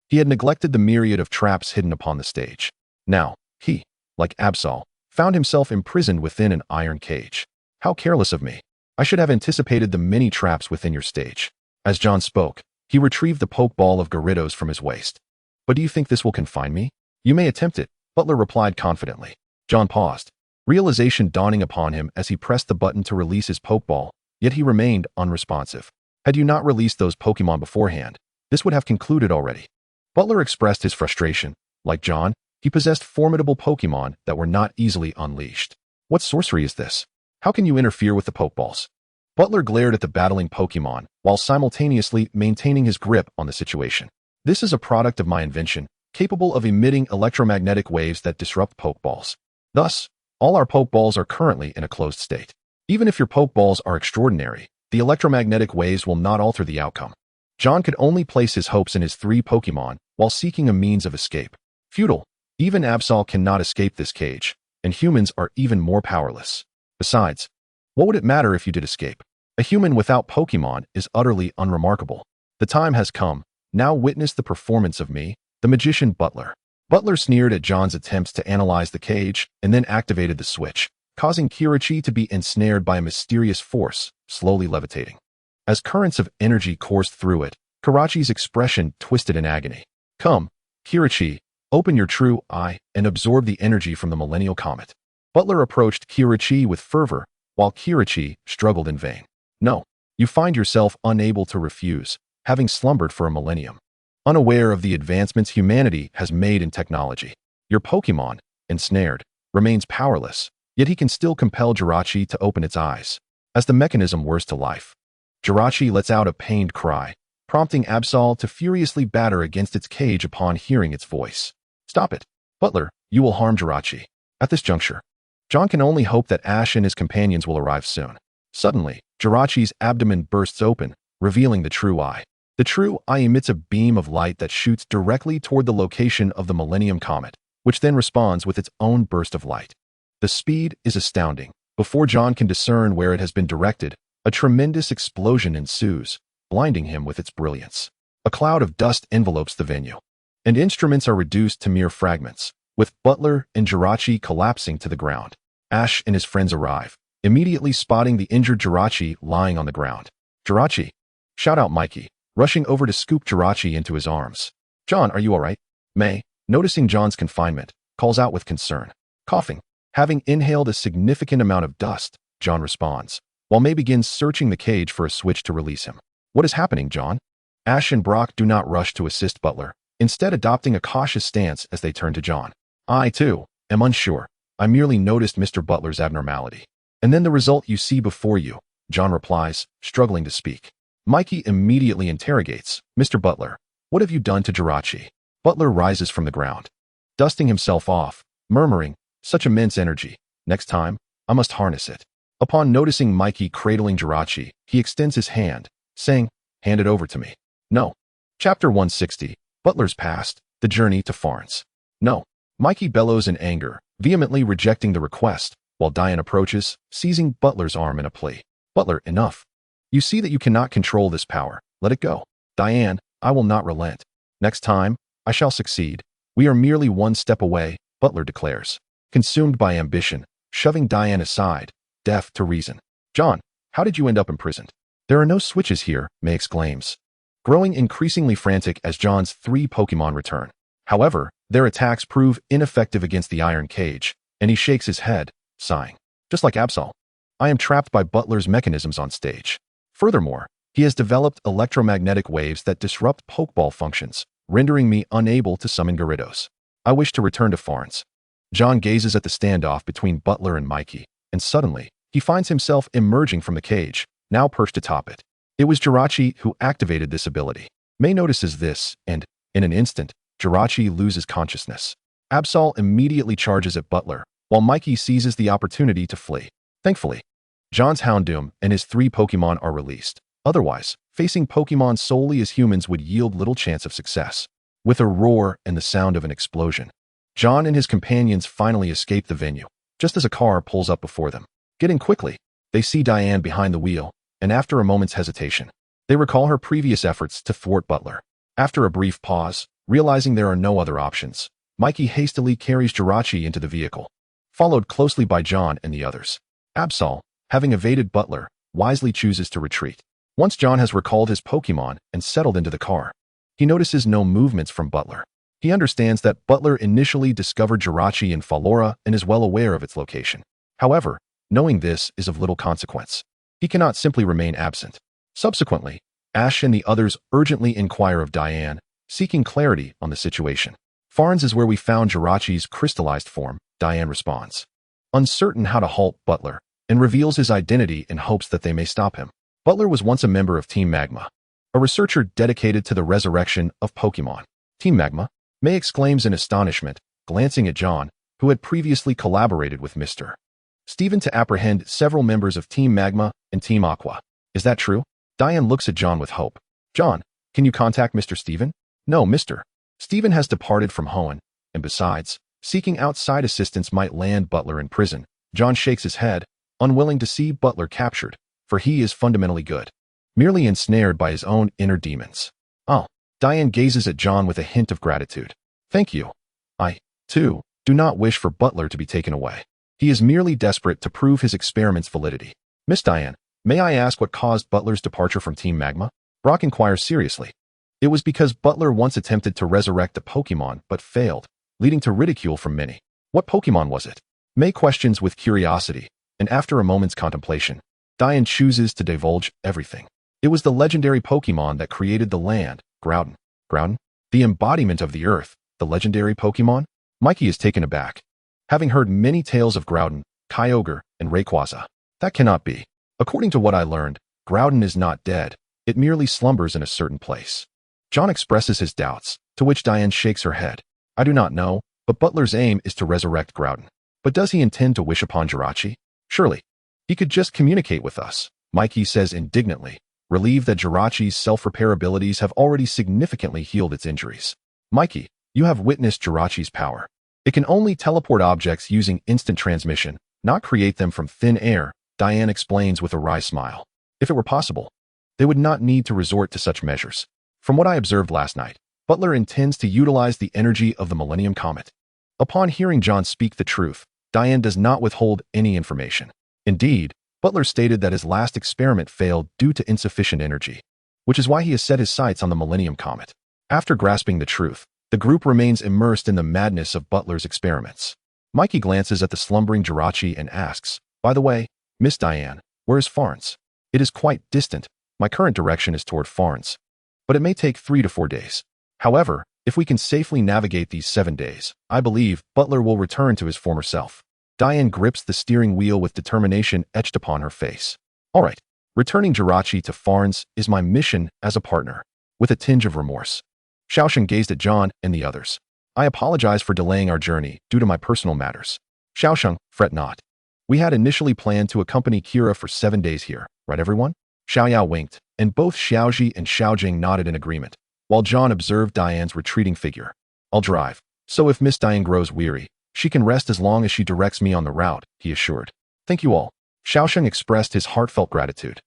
He had neglected the myriad of traps hidden upon the stage. Now, he, like Absol, found himself imprisoned within an iron cage. How careless of me. I should have anticipated the many traps within your stage. As John spoke, he retrieved the Pokeball of Gyarados from his waist. But do you think this will confine me? You may attempt it, Butler replied confidently. John paused, realization dawning upon him as he pressed the button to release his Pokeball, yet he remained unresponsive. Had you not released those Pokemon beforehand, this would have concluded already. Butler expressed his frustration. Like John, he possessed formidable Pokemon that were not easily unleashed. What sorcery is this? How can you interfere with the Pokeballs? Butler glared at the battling Pokemon while simultaneously maintaining his grip on the situation. This is a product of my invention, capable of emitting electromagnetic waves that disrupt Pokeballs. Thus, all our Pokeballs are currently in a closed state. Even if your Pokeballs are extraordinary, the electromagnetic waves will not alter the outcome. John could only place his hopes in his 3 Pokemon while seeking a means of escape. Futile. Even Absol cannot escape this cage, and humans are even more powerless. Besides, what would it matter if you did escape? A human without Pokemon is utterly unremarkable. The time has come. Now witness the performance of me, the magician Butler. Butler sneered at John's attempts to analyze the cage and then activated the switch, causing Kirachi to be ensnared by a mysterious force, slowly levitating. As currents of energy coursed through it, Kirachi's expression twisted in agony. Come, Kirachi, open your true eye and absorb the energy from the Millennial Comet. Butler approached Kirachi with fervor, while Kirachi struggled in vain. No, you find yourself unable to refuse, having slumbered for a millennium. Unaware of the advancements humanity has made in technology. Your Pokemon, ensnared, remains powerless, yet he can still compel Jirachi to open its eyes. As the mechanism whirs to life, Jirachi lets out a pained cry, prompting Absol to furiously batter against its cage upon hearing its voice. Stop it, Butler, you will harm Jirachi. At this juncture, John can only hope that Ash and his companions will arrive soon. Suddenly, Jirachi's abdomen bursts open, revealing the true eye. The true eye emits a beam of light that shoots directly toward the location of the Millennium Comet, which then responds with its own burst of light. The speed is astounding. Before John can discern where it has been directed, a tremendous explosion ensues, blinding him with its brilliance. A cloud of dust envelopes the venue, and instruments are reduced to mere fragments, with Butler and Jirachi collapsing to the ground. Ash and his friends arrive, immediately spotting the injured Jirachi lying on the ground. Jirachi! Shout out Mikey, rushing over to scoop Jirachi into his arms. John, are you alright? May, noticing John's confinement, calls out with concern. Coughing. Having inhaled a significant amount of dust, John responds, while May begins searching the cage for a switch to release him. What is happening, John? Ash and Brock do not rush to assist Butler, instead adopting a cautious stance as they turn to John. I, too, am unsure. I merely noticed Mr. Butler's abnormality. And then the result you see before you, John replies, struggling to speak. Mikey immediately interrogates, Mr. Butler, what have you done to Jirachi? Butler rises from the ground, dusting himself off, murmuring, such immense energy. Next time, I must harness it. Upon noticing Mikey cradling Jirachi, he extends his hand, saying, hand it over to me. No. Chapter 160, Butler's Past, The Journey to Farns. No. Mikey bellows in anger, vehemently rejecting the request, while Diane approaches, seizing Butler's arm in a plea. Butler, enough. You see that you cannot control this power. Let it go. Diane, I will not relent. Next time, I shall succeed. We are merely one step away, Butler declares, consumed by ambition, shoving Diane aside, deaf to reason. John, how did you end up imprisoned? There are no switches here, May exclaims, growing increasingly frantic as John's 3 Pokemon return. However, their attacks prove ineffective against the iron cage, and he shakes his head, sighing. Just like Absol, I am trapped by Butler's mechanisms on stage. Furthermore, he has developed electromagnetic waves that disrupt Pokeball functions, rendering me unable to summon Gyarados. I wish to return to Farns. John gazes at the standoff between Butler and Mikey, and suddenly, he finds himself emerging from the cage, now perched atop it. It was Jirachi who activated this ability. May notices this, and, in an instant, Jirachi loses consciousness. Absol immediately charges at Butler, while Mikey seizes the opportunity to flee. Thankfully, John's Houndoom and his 3 Pokémon are released. Otherwise, facing Pokémon solely as humans would yield little chance of success. With a roar and the sound of an explosion, John and his companions finally escape the venue, just as a car pulls up before them. Getting quickly, they see Diane behind the wheel, and after a moment's hesitation, they recall her previous efforts to thwart Butler. After a brief pause, realizing there are no other options, Mikey hastily carries Jirachi into the vehicle, followed closely by John and the others. Absol, having evaded Butler, wisely chooses to retreat. Once John has recalled his Pokémon and settled into the car, he notices no movements from Butler. He understands that Butler initially discovered Jirachi in Falora and is well aware of its location. However, knowing this is of little consequence. He cannot simply remain absent. Subsequently, Ash and the others urgently inquire of Diane, seeking clarity on the situation. Farns is where we found Jirachi's crystallized form, Diane responds. Uncertain how to halt Butler, and reveals his identity in hopes that they may stop him. Butler was once a member of Team Magma, a researcher dedicated to the resurrection of Pokémon. Team Magma? May exclaims in astonishment, glancing at John, who had previously collaborated with Mr. Steven to apprehend several members of Team Magma and Team Aqua. Is that true? Diane looks at John with hope. John, can you contact Mr. Steven? No, Mr. Steven has departed from Hoenn, and besides, seeking outside assistance might land Butler in prison. John shakes his head, unwilling to see Butler captured, for he is fundamentally good, merely ensnared by his own inner demons. Oh. Diane gazes at John with a hint of gratitude. Thank you. I, too, do not wish for Butler to be taken away. He is merely desperate to prove his experiment's validity. Miss Diane, may I ask what caused Butler's departure from Team Magma? Brock inquires seriously. It was because Butler once attempted to resurrect a Pokémon but failed, leading to ridicule from many. What Pokémon was it? May questions with curiosity, and after a moment's contemplation, Diane chooses to divulge everything. It was the legendary Pokémon that created the land, Groudon. Groudon? The embodiment of the earth, the legendary Pokémon? Mikey is taken aback, having heard many tales of Groudon, Kyogre, and Rayquaza. That cannot be. According to what I learned, Groudon is not dead, it merely slumbers in a certain place. John expresses his doubts, to which Diane shakes her head. I do not know, but Butler's aim is to resurrect Groudon. But does he intend to wish upon Jirachi? Surely. He could just communicate with us, Mikey says indignantly, relieved that Jirachi's self-repair abilities have already significantly healed its injuries. Mikey, you have witnessed Jirachi's power. It can only teleport objects using instant transmission, not create them from thin air, Diane explains with a wry smile. If it were possible, they would not need to resort to such measures. From what I observed last night, Butler intends to utilize the energy of the Millennium Comet. Upon hearing John speak the truth, Diane does not withhold any information. Indeed, Butler stated that his last experiment failed due to insufficient energy, which is why he has set his sights on the Millennium Comet. After grasping the truth, the group remains immersed in the madness of Butler's experiments. Mikey glances at the slumbering Jirachi and asks, by the way, Miss Diane, where is Farns? It is quite distant. My current direction is toward Farns, but it may take 3 to 4 days. However, if we can safely navigate these 7 days, I believe Butler will return to his former self. Diane grips the steering wheel with determination etched upon her face. All right, returning Jirachi to Farns is my mission as a partner, with a tinge of remorse. Xiaosheng gazed at John and the others. I apologize for delaying our journey due to my personal matters. Xiaosheng, fret not. We had initially planned to accompany Kira for 7 days here, right everyone? Xiaoyao winked, and both Xiaoji and Xiaojing nodded in agreement, while John observed Diane's retreating figure. I'll drive, so if Miss Diane grows weary, she can rest as long as she directs me on the route, he assured. Thank you all. Xiaosheng expressed his heartfelt gratitude,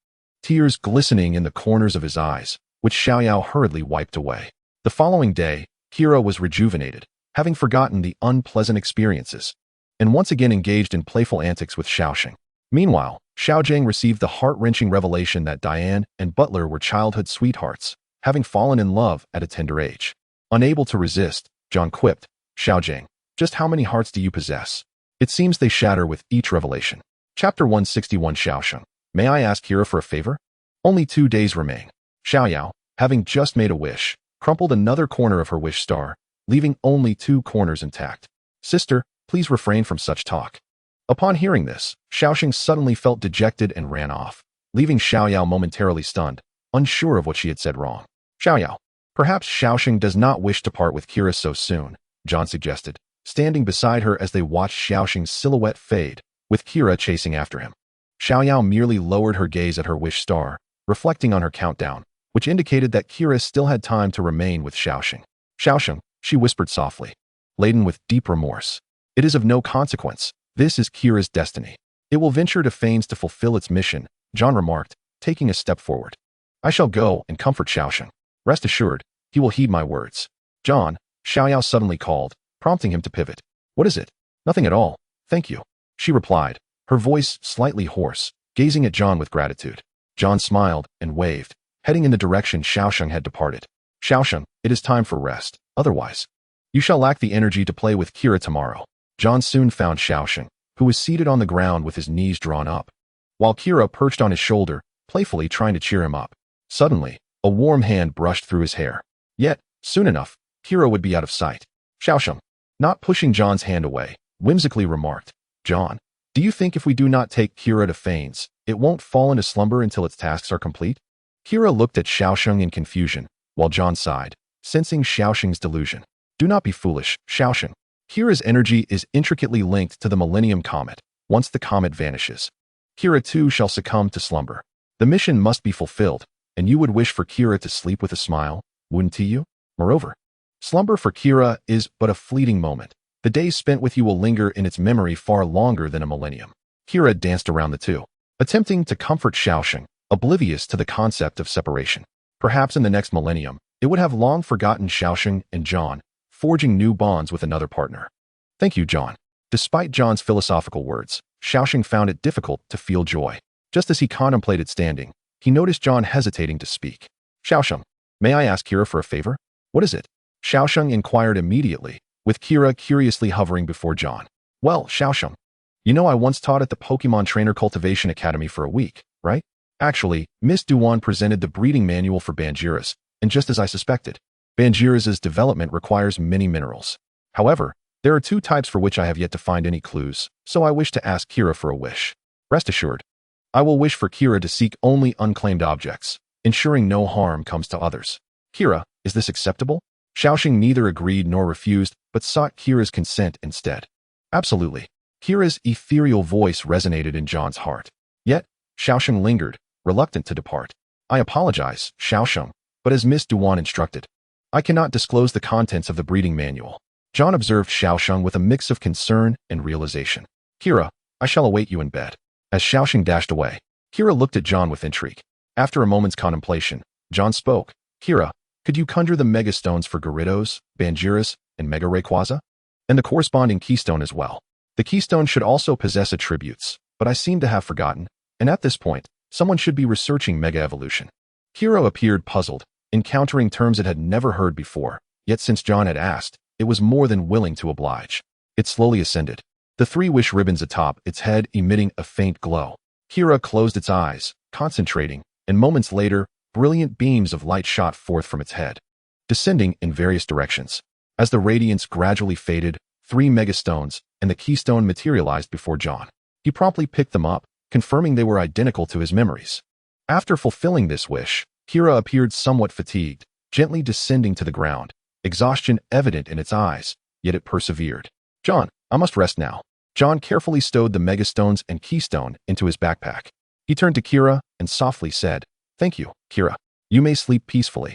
tears glistening in the corners of his eyes, which Xiaoyao hurriedly wiped away. The following day, Kira was rejuvenated, having forgotten the unpleasant experiences, and once again engaged in playful antics with Xiaosheng. Meanwhile, Xiaojing received the heart-wrenching revelation that Diane and Butler were childhood sweethearts, having fallen in love at a tender age. Unable to resist, John quipped, Xiaojing, just how many hearts do you possess? It seems they shatter with each revelation. Chapter 161 Xiaosheng, may I ask Kira for a favor? Only 2 days remain. Xiaoyao, having just made a wish, crumpled another corner of her wish star, leaving only 2 corners intact. Sister, Please refrain from such talk. Upon hearing this, Xiaoxing suddenly felt dejected and ran off, leaving Xiaoyao momentarily stunned, unsure of what she had said wrong. Xiaoyao. Perhaps Xiaoxing does not wish to part with Kira so soon, John suggested, standing beside her as they watched Xiaoxing's silhouette fade, with Kira chasing after him. Xiaoyao merely lowered her gaze at her wish star, reflecting on her countdown, which indicated that Kira still had time to remain with Xiaoxing. Xiaoxing, she whispered softly, laden with deep remorse. It is of no consequence. This is Kira's destiny. It will venture to Fanes to fulfill its mission, John remarked, taking a step forward. I shall go and comfort Xiaoxing. Rest assured, he will heed my words. John, Xiaoyao suddenly called, prompting him to pivot. What is it? Nothing at all, thank you, she replied, her voice slightly hoarse, gazing at John with gratitude. John smiled and waved, heading in the direction Xiaoxing had departed. Xiaoxing, it is time for rest, otherwise you shall lack the energy to play with Kira tomorrow. John soon found Xiaoxing, who was seated on the ground with his knees drawn up, while Kira perched on his shoulder, playfully trying to cheer him up. Suddenly, a warm hand brushed through his hair. Yet, soon enough, Kira would be out of sight. Xiaoxing, not pushing John's hand away, whimsically remarked, John, do you think if we do not take Kira to Fanes, it won't fall into slumber until its tasks are complete? Kira looked at Xiaoxing in confusion, while John sighed, sensing Xiaoxing's delusion. Do not be foolish, Xiaoxing. Kira's energy is intricately linked to the Millennium Comet. Once the comet vanishes, Kira too shall succumb to slumber. The mission must be fulfilled, and you would wish for Kira to sleep with a smile, wouldn't you? Moreover, slumber for Kira is but a fleeting moment. The days spent with you will linger in its memory far longer than a millennium. Kira danced around the two, attempting to comfort Xiaoxing, oblivious to the concept of separation. Perhaps in the next millennium, it would have long forgotten Xiaoxing and John, forging new bonds with another partner. Thank you, John. Despite John's philosophical words, Xiaoxing found it difficult to feel joy. Just as he contemplated standing, he noticed John hesitating to speak. Xiaoxing, may I ask Kira for a favor? What is it? Xiaoxing inquired immediately, with Kira curiously hovering before John. Well, Xiaoxing, you know I once taught at the Pokémon Trainer Cultivation Academy for a week, right? Actually, Miss Duan presented the breeding manual for Gyarados, and just as I suspected, Gyarados' development requires many minerals. However, there are two types for which I have yet to find any clues, so I wish to ask Kira for a wish. Rest assured, I will wish for Kira to seek only unclaimed objects, ensuring no harm comes to others. Kira, is this acceptable? Xiaoxing neither agreed nor refused, but sought Kira's consent instead. Absolutely. Kira's ethereal voice resonated in John's heart. Yet, Xiaoxing lingered, reluctant to depart. I apologize, Xiaoxing, but as Miss Duan instructed, I cannot disclose the contents of the breeding manual. John observed Xiaoxing with a mix of concern and realization. Kira, I shall await you in bed. As Xiaoxing dashed away, Kira looked at John with intrigue. After a moment's contemplation, John spoke. Kira, could you conjure the Mega Stones for Gyarados, Gyarados, and Mega Rayquaza? And the corresponding keystone as well. The keystone should also possess attributes, but I seem to have forgotten, and at this point, someone should be researching Mega Evolution. Kira appeared puzzled, encountering terms it had never heard before, yet since John had asked, it was more than willing to oblige. It slowly ascended, the three wish ribbons atop its head emitting a faint glow. Kira closed its eyes, concentrating, and moments later, brilliant beams of light shot forth from its head, descending in various directions. As the radiance gradually faded, 3 megastones and the keystone materialized before John. He promptly picked them up, confirming they were identical to his memories. After fulfilling this wish, Kira appeared somewhat fatigued, gently descending to the ground, exhaustion evident in its eyes, yet it persevered. John, I must rest now. John carefully stowed the megastones and keystone into his backpack. He turned to Kira and softly said, Thank you, Kira. You may sleep peacefully.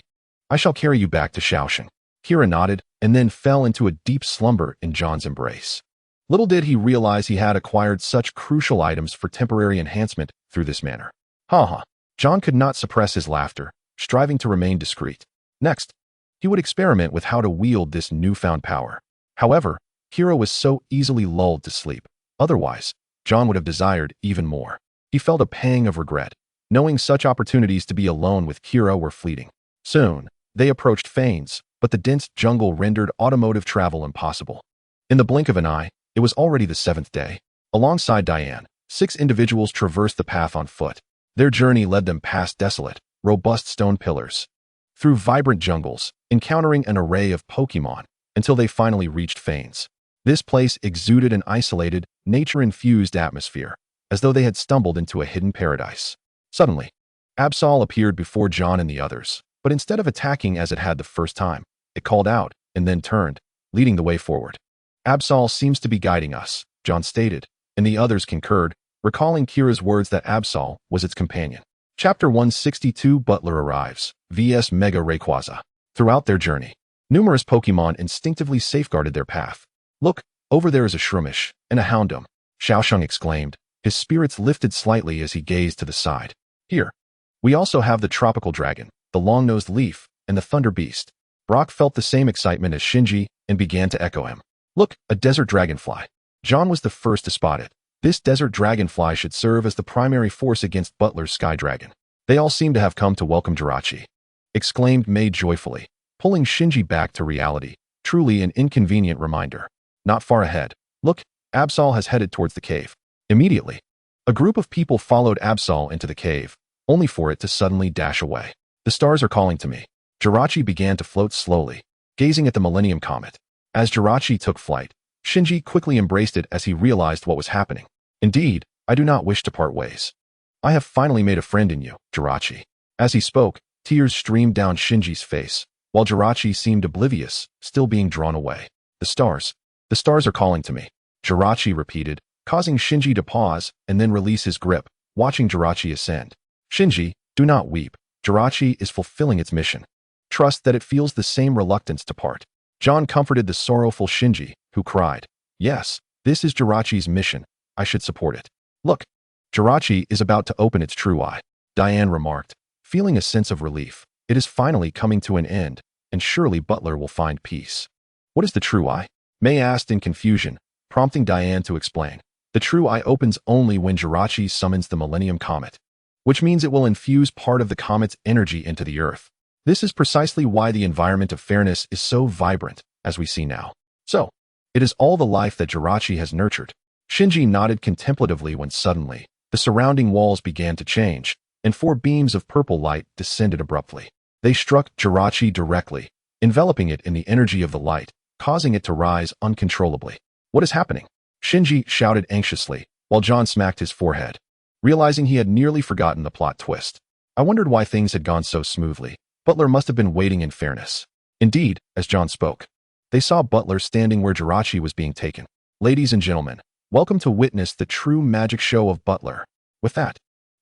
I shall carry you back to Xiaoxing. Kira nodded and then fell into a deep slumber in John's embrace. Little did he realize he had acquired such crucial items for temporary enhancement through this manner. Ha ha. John could not suppress his laughter, striving to remain discreet. Next, he would experiment with how to wield this newfound power. However, Kira was so easily lulled to sleep. Otherwise, John would have desired even more. He felt a pang of regret, knowing such opportunities to be alone with Kira were fleeting. Soon, they approached Fanes, but the dense jungle rendered automotive travel impossible. In the blink of an eye, it was already the 7th day. Alongside Diane, 6 individuals traversed the path on foot. Their journey led them past desolate, robust stone pillars, through vibrant jungles, encountering an array of Pokémon, until they finally reached Fanes. This place exuded an isolated, nature-infused atmosphere, as though they had stumbled into a hidden paradise. Suddenly, Absol appeared before John and the others, but instead of attacking as it had the first time, it called out and then turned, leading the way forward. Absol seems to be guiding us, John stated, and the others concurred, recalling Kira's words that Absol was its companion. Chapter 162 Butler Arrives, vs Mega Rayquaza. Throughout their journey, numerous Pokémon instinctively safeguarded their path. Look, over there is a Shroomish and a Houndoom, Xiaosheng exclaimed, his spirits lifted slightly as he gazed to the side. Here, we also have the Tropical Dragon, the Long-Nosed Leaf, and the Thunder Beast. Brock felt the same excitement as Shinji and began to echo him. Look, a Desert Dragonfly. John was the first to spot it. This Desert Dragonfly should serve as the primary force against Butler's Sky Dragon. They all seem to have come to welcome Jirachi, exclaimed May joyfully, pulling Shinji back to reality. Truly an inconvenient reminder. Not far ahead. Look, Absol has headed towards the cave. Immediately, a group of people followed Absol into the cave, only for it to suddenly dash away. The stars are calling to me. Jirachi began to float slowly, gazing at the Millennium Comet. As Jirachi took flight, Shinji quickly embraced it as he realized what was happening. Indeed, I do not wish to part ways. I have finally made a friend in you, Jirachi. As he spoke, tears streamed down Shinji's face, while Jirachi seemed oblivious, still being drawn away. The stars are calling to me, Jirachi repeated, causing Shinji to pause and then release his grip, watching Jirachi ascend. Shinji, do not weep. Jirachi is fulfilling its mission. Trust that it feels the same reluctance to part. John comforted the sorrowful Shinji, who cried, yes, this is Jirachi's mission. I should support it. Look, Jirachi is about to open its true eye, Diane remarked, feeling a sense of relief. It is finally coming to an end, and surely Butler will find peace. What is the true eye? May asked in confusion, prompting Diane to explain. The true eye opens only when Jirachi summons the Millennium Comet, which means it will infuse part of the comet's energy into the Earth. This is precisely why the environment of fairness is so vibrant, as we see now. So, it is all the life that Jirachi has nurtured. Shinji nodded contemplatively when suddenly, the surrounding walls began to change, and 4 beams of purple light descended abruptly. They struck Jirachi directly, enveloping it in the energy of the light, causing it to rise uncontrollably. What is happening? Shinji shouted anxiously, while John smacked his forehead, realizing he had nearly forgotten the plot twist. I wondered why things had gone so smoothly. Butler must have been waiting in fairness. Indeed, as John spoke, they saw Butler standing where Jirachi was being taken. Ladies and gentlemen, welcome to witness the true magic show of Butler. With that,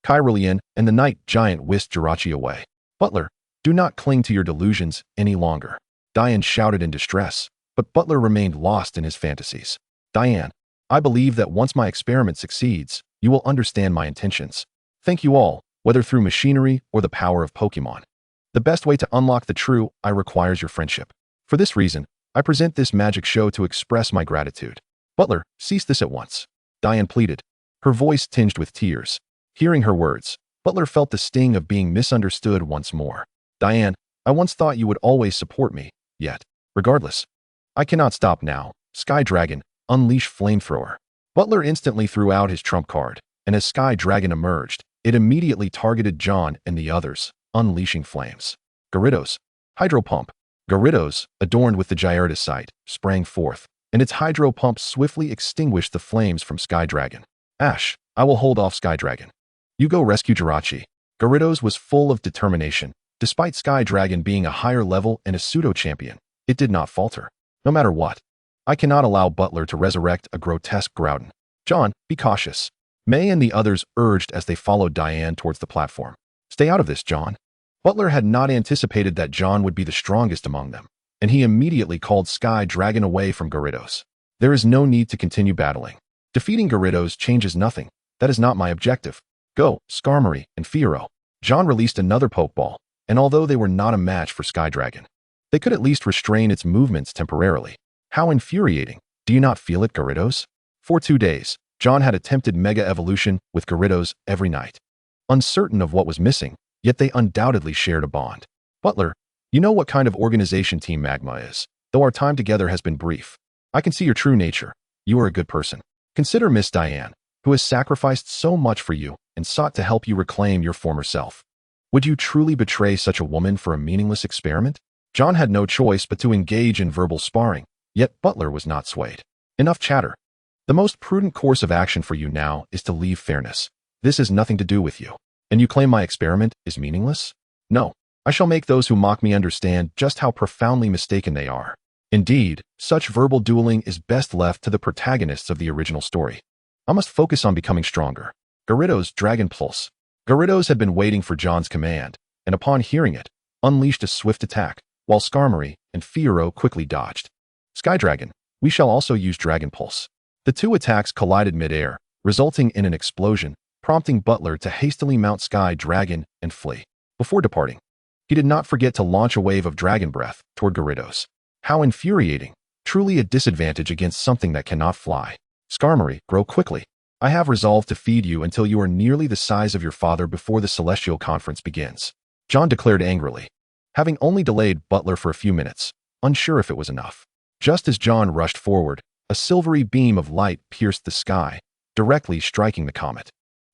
Kyrillian and the Night Giant whisked Jirachi away. Butler, do not cling to your delusions any longer. Diane shouted in distress, but Butler remained lost in his fantasies. Diane, I believe that once my experiment succeeds, you will understand my intentions. Thank you all, whether through machinery or the power of Pokémon. The best way to unlock the true eye requires your friendship. For this reason, I present this magic show to express my gratitude. Butler, cease this at once. Diane pleaded, her voice tinged with tears. Hearing her words, Butler felt the sting of being misunderstood once more. Diane, I once thought you would always support me, yet, regardless, I cannot stop now. Sky Dragon, unleash Flamethrower. Butler instantly threw out his trump card, and as Sky Dragon emerged, it immediately targeted John and the others, unleashing flames. Gyarados, Hydro Pump. Gyarados, adorned with the Gyarados sight, sprang forth, and its Hydro Pump swiftly extinguished the flames from Sky Dragon. Ash, I will hold off Sky Dragon. You go rescue Jirachi. Gyarados was full of determination. Despite Sky Dragon being a higher level and a pseudo-champion, it did not falter. No matter what, I cannot allow Butler to resurrect a grotesque Groudon. John, be cautious. May and the others urged as they followed Diane towards the platform. Stay out of this, John. Butler had not anticipated that John would be the strongest among them, and he immediately called Sky Dragon away from Gyarados. There is no need to continue battling. Defeating Gyarados changes nothing. That is not my objective. Go, Skarmory and Fiero. John released another Pokeball, and although they were not a match for Sky Dragon, they could at least restrain its movements temporarily. How infuriating. Do you not feel it, Gyarados? For 2 days, John had attempted Mega Evolution with Gyarados every night. Uncertain of what was missing, yet they undoubtedly shared a bond. Butler, you know what kind of organization Team Magma is, though our time together has been brief. I can see your true nature. You are a good person. Consider Miss Diane, who has sacrificed so much for you and sought to help you reclaim your former self. Would you truly betray such a woman for a meaningless experiment? John had no choice but to engage in verbal sparring, yet Butler was not swayed. Enough chatter. The most prudent course of action for you now is to leave fairness. This has nothing to do with you. And you claim my experiment is meaningless? No. I shall make those who mock me understand just how profoundly mistaken they are. Indeed, such verbal dueling is best left to the protagonists of the original story. I must focus on becoming stronger. Gyarados Dragon Pulse. Gyarados had been waiting for John's command, and upon hearing it, unleashed a swift attack, while Skarmory and Fiero quickly dodged. Sky Dragon, we shall also use Dragon Pulse. The two attacks collided mid-air, resulting in an explosion, prompting Butler to hastily mount Sky Dragon and flee. Before departing, he did not forget to launch a wave of Dragon Breath toward Gyarados. How infuriating! Truly a disadvantage against something that cannot fly. Skarmory, grow quickly. I have resolved to feed you until you are nearly the size of your father before the Celestial Conference begins. John declared angrily, having only delayed Butler for a few minutes, unsure if it was enough. Just as John rushed forward, a silvery beam of light pierced the sky, directly striking the comet.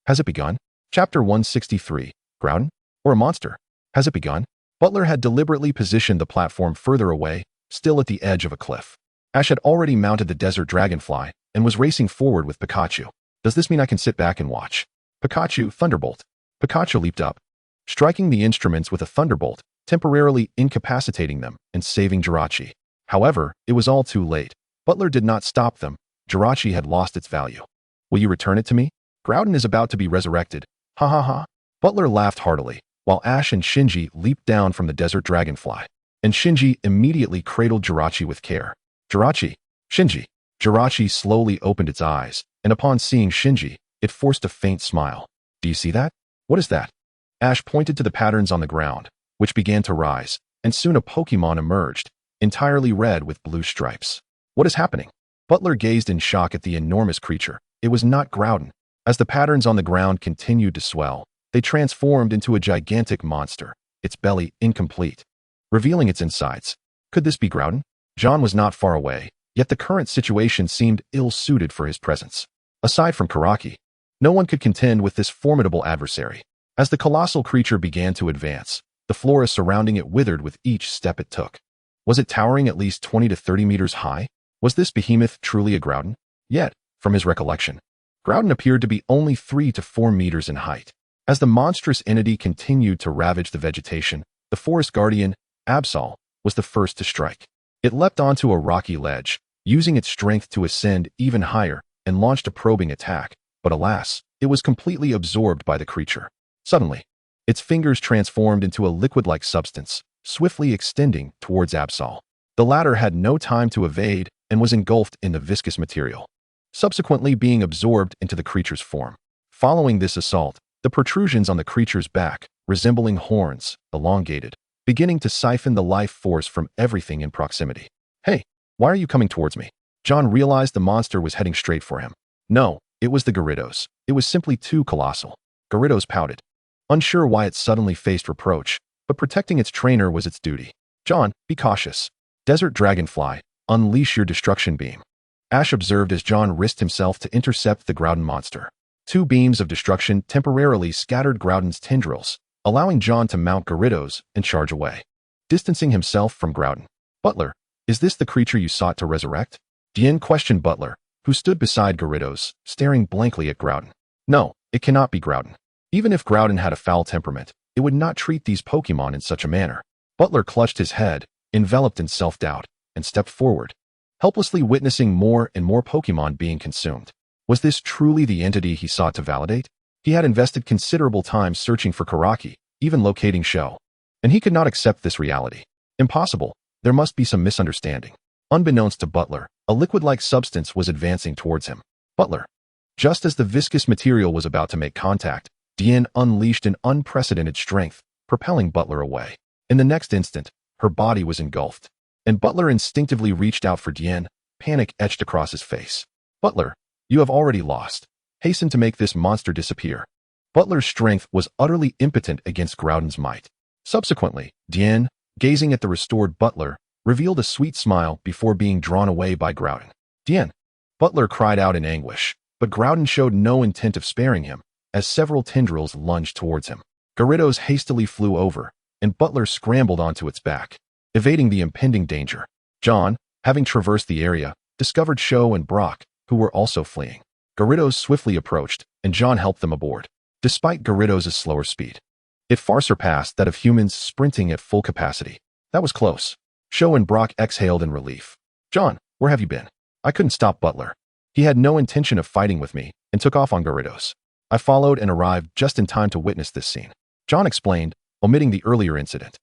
Has it begun? Chapter 163. Groudon? Or a monster? Has it begun? Butler had deliberately positioned the platform further away, still at the edge of a cliff. Ash had already mounted the desert dragonfly and was racing forward with Pikachu. Does this mean I can sit back and watch? Pikachu, Thunderbolt. Pikachu leaped up, striking the instruments with a thunderbolt, temporarily incapacitating them and saving Jirachi. However, it was all too late. Butler did not stop them. Jirachi had lost its value. Will you return it to me? Groudon is about to be resurrected. Ha ha ha. Butler laughed heartily, while Ash and Shinji leaped down from the desert dragonfly. And Shinji immediately cradled Jirachi with care. Jirachi, Shinji. Jirachi slowly opened its eyes, and upon seeing Shinji, it forced a faint smile. Do you see that? What is that? Ash pointed to the patterns on the ground, which began to rise, and soon a Pokémon emerged, entirely red with blue stripes. What is happening? Butler gazed in shock at the enormous creature. It was not Groudon. As the patterns on the ground continued to swell, they transformed into a gigantic monster, its belly incomplete, revealing its insides. Could this be Groudon? John was not far away, yet the current situation seemed ill-suited for his presence. Aside from Karaki, no one could contend with this formidable adversary. As the colossal creature began to advance, the flora surrounding it withered with each step it took. Was it towering at least 20 to 30 meters high? Was this behemoth truly a Groudon? Yet, from his recollection, Groudon appeared to be only 3 to 4 meters in height. As the monstrous entity continued to ravage the vegetation, the forest guardian, Absol, was the first to strike. It leapt onto a rocky ledge, using its strength to ascend even higher, and launched a probing attack, but alas, it was completely absorbed by the creature. Suddenly, its fingers transformed into a liquid-like substance, swiftly extending towards Absol. The latter had no time to evade and was engulfed in the viscous material, subsequently being absorbed into the creature's form. Following this assault, the protrusions on the creature's back, resembling horns, elongated, beginning to siphon the life force from everything in proximity. Hey, why are you coming towards me? John realized the monster was heading straight for him. No, it was the Gyarados. It was simply too colossal. Gyarados pouted, unsure why it suddenly faced reproach, but protecting its trainer was its duty. John, be cautious. Desert Dragonfly, unleash your destruction beam. Ash observed as John risked himself to intercept the Groudon monster. 2 beams of destruction temporarily scattered Groudon's tendrils, allowing John to mount Gyarados and charge away, distancing himself from Groudon. Butler, is this the creature you sought to resurrect? Dien questioned Butler, who stood beside Gyarados, staring blankly at Groudon. No, it cannot be Groudon. Even if Groudon had a foul temperament, it would not treat these Pokémon in such a manner. Butler clutched his head, enveloped in self-doubt, and stepped forward, helplessly witnessing more and more Pokémon being consumed. Was this truly the entity he sought to validate? He had invested considerable time searching for Karaki, even locating Sho, and he could not accept this reality. Impossible. There must be some misunderstanding. Unbeknownst to Butler, a liquid-like substance was advancing towards him. Butler. Just as the viscous material was about to make contact, Dien unleashed an unprecedented strength, propelling Butler away. In the next instant, her body was engulfed, and Butler instinctively reached out for Dien, panic etched across his face. Butler, you have already lost. Hasten to make this monster disappear. Butler's strength was utterly impotent against Groudon's might. Subsequently, Dien, gazing at the restored Butler, revealed a sweet smile before being drawn away by Groudon. Dien! Butler cried out in anguish, but Groudon showed no intent of sparing him, as several tendrils lunged towards him. Gyarados hastily flew over, and Butler scrambled onto its back, evading the impending danger. John, having traversed the area, discovered Sho and Brock, who were also fleeing. Gyarados swiftly approached, and John helped them aboard. Despite Gyarados' slower speed, it far surpassed that of humans sprinting at full capacity. That was close. Sho and Brock exhaled in relief. John, where have you been? I couldn't stop Butler. He had no intention of fighting with me and took off on Gyarados. I followed and arrived just in time to witness this scene. John explained, omitting the earlier incident.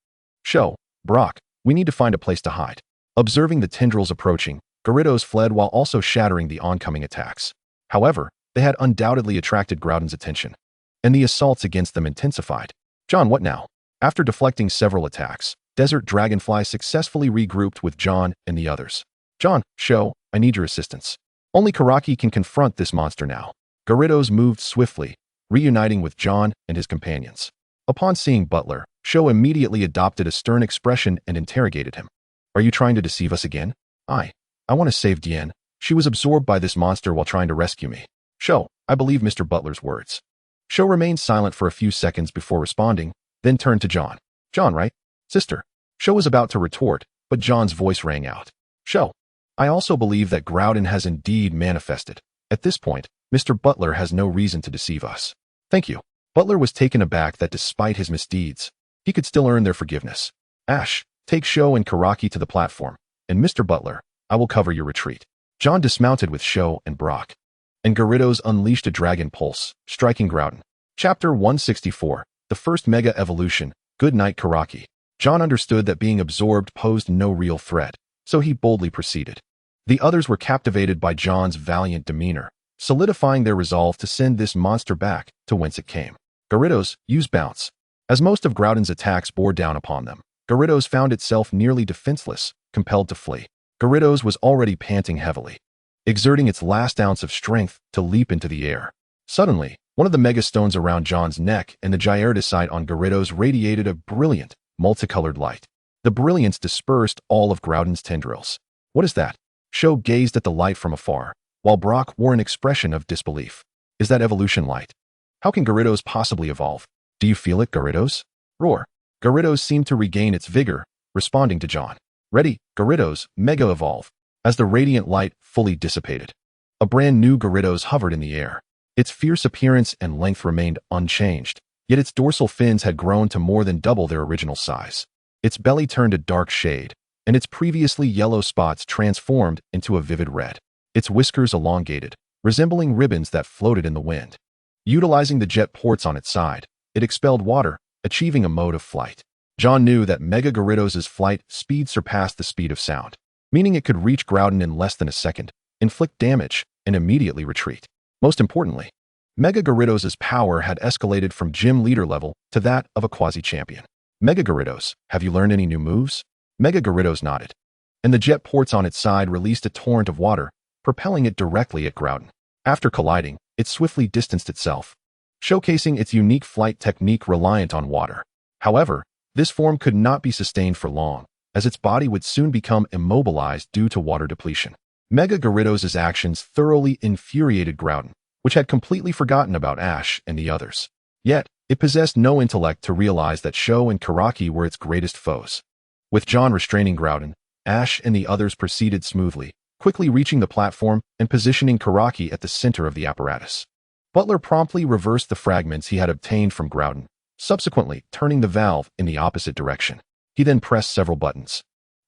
Sho, Brock, we need to find a place to hide. Observing the tendrils approaching, Gyarados fled while also shattering the oncoming attacks. However, they had undoubtedly attracted Groudon's attention, and the assaults against them intensified. John, what now? After deflecting several attacks, Desert Dragonfly successfully regrouped with John and the others. John, Sho, I need your assistance. Only Karaki can confront this monster now. Gyarados moved swiftly, reuniting with John and his companions. Upon seeing Butler, Sho immediately adopted a stern expression and interrogated him. Are you trying to deceive us again? I want to save Diane. She was absorbed by this monster while trying to rescue me. Sho, I believe Mr. Butler's words. Sho remained silent for a few seconds before responding, then turned to John. John, right? Sister. Sho was about to retort, but John's voice rang out. Sho, I also believe that Groudon has indeed manifested. At this point, Mr. Butler has no reason to deceive us. Thank you. Butler was taken aback that despite his misdeeds, he could still earn their forgiveness. Ash, take Sho and Karaki to the platform, and Mr. Butler, I will cover your retreat. John dismounted with Sho and Brock, and Gyarados unleashed a Dragon Pulse, striking Groudon. Chapter 164, The First Mega Evolution, Good Night Karaki. John understood that being absorbed posed no real threat, so he boldly proceeded. The others were captivated by John's valiant demeanor, solidifying their resolve to send this monster back to whence it came. Gyarados, use Bounce. As most of Groudon's attacks bore down upon them, Gyarados found itself nearly defenseless, compelled to flee. Gyarados was already panting heavily, exerting its last ounce of strength to leap into the air. Suddenly, one of the Mega Stones around John's neck and the Gyarados on Gyarados radiated a brilliant, multicolored light. The brilliance dispersed all of Groudon's tendrils. What is that? Sho gazed at the light from afar, while Brock wore an expression of disbelief. Is that evolution light? How can Gyarados possibly evolve? Do you feel it, Gyarados? Roar. Gyarados seemed to regain its vigor, responding to John. Ready, Gyarados, Mega Evolve. As the radiant light fully dissipated, a brand new Gyarados hovered in the air. Its fierce appearance and length remained unchanged, yet its dorsal fins had grown to more than double their original size. Its belly turned a dark shade, and its previously yellow spots transformed into a vivid red. Its whiskers elongated, resembling ribbons that floated in the wind. Utilizing the jet ports on its side, it expelled water, achieving a mode of flight. John knew that Mega Gyarados' flight speed surpassed the speed of sound, meaning it could reach Groudon in less than a second, inflict damage, and immediately retreat. Most importantly, Mega Gyarados' power had escalated from gym leader level to that of a quasi-champion. Mega Gyarados, have you learned any new moves? Mega Gyarados nodded, and the jet ports on its side released a torrent of water, propelling it directly at Groudon. After colliding, it swiftly distanced itself, showcasing its unique flight technique reliant on water. However, this form could not be sustained for long, as its body would soon become immobilized due to water depletion. Mega Gyarados' actions thoroughly infuriated Groudon, which had completely forgotten about Ash and the others. Yet, it possessed no intellect to realize that Sho and Karaki were its greatest foes. With John restraining Groudon, Ash and the others proceeded smoothly, quickly reaching the platform and positioning Karaki at the center of the apparatus. Butler promptly reversed the fragments he had obtained from Groudon, subsequently turning the valve in the opposite direction. He then pressed several buttons,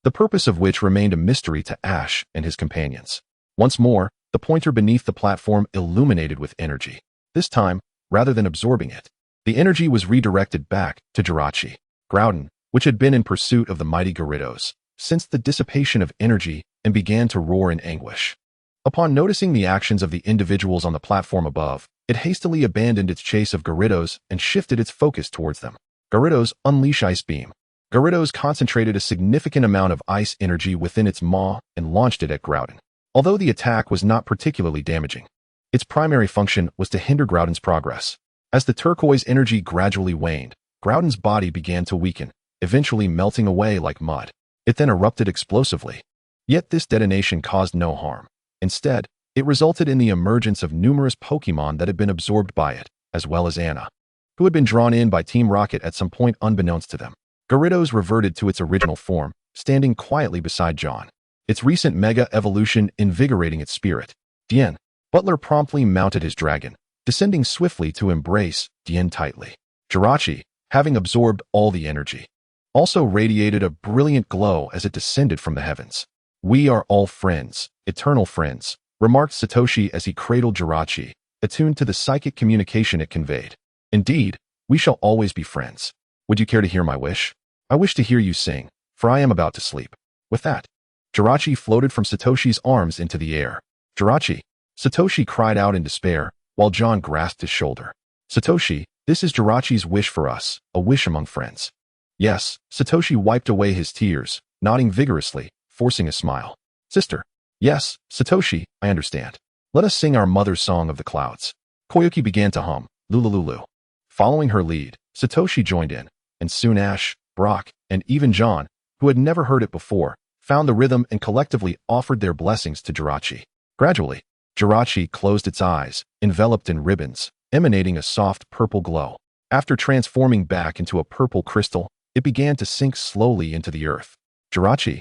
the purpose of which remained a mystery to Ash and his companions. Once more, the pointer beneath the platform illuminated with energy. This time, rather than absorbing it, the energy was redirected back to Jirachi. Groudon, which had been in pursuit of the mighty Gyarados, sensed the dissipation of energy and began to roar in anguish. Upon noticing the actions of the individuals on the platform above, it hastily abandoned its chase of Gyarados and shifted its focus towards them. Gyarados, unleash Ice Beam. Gyarados concentrated a significant amount of ice energy within its maw and launched it at Groudon. Although the attack was not particularly damaging, its primary function was to hinder Groudon's progress. As the turquoise energy gradually waned, Groudon's body began to weaken, eventually melting away like mud. It then erupted explosively. Yet this detonation caused no harm. Instead, it resulted in the emergence of numerous Pokémon that had been absorbed by it, as well as Anna, who had been drawn in by Team Rocket at some point unbeknownst to them. Gyarados reverted to its original form, standing quietly beside John. its recent mega evolution invigorating its spirit. Dian. Butler promptly mounted his dragon, descending swiftly to embrace Dian tightly. Jirachi, having absorbed all the energy, also radiated a brilliant glow as it descended from the heavens. "We are all friends, eternal friends," remarked Satoshi as he cradled Jirachi, attuned to the psychic communication it conveyed. "Indeed, we shall always be friends. Would you care to hear my wish? I wish to hear you sing, for I am about to sleep." With that, Jirachi floated from Satoshi's arms into the air. "Jirachi!" Satoshi cried out in despair, while John grasped his shoulder. "Satoshi, this is Jirachi's wish for us, a wish among friends." "Yes," Satoshi wiped away his tears, nodding vigorously, forcing a smile. "Sister." "Yes, Satoshi, I understand. Let us sing our mother's song of the clouds." Koyuki began to hum, "Lulululu." Following her lead, Satoshi joined in, and soon Ash, Brock, and even John, who had never heard it before, found the rhythm and collectively offered their blessings to Jirachi. Gradually, Jirachi closed its eyes, enveloped in ribbons, emanating a soft purple glow. After transforming back into a purple crystal, it began to sink slowly into the earth. Jirachi.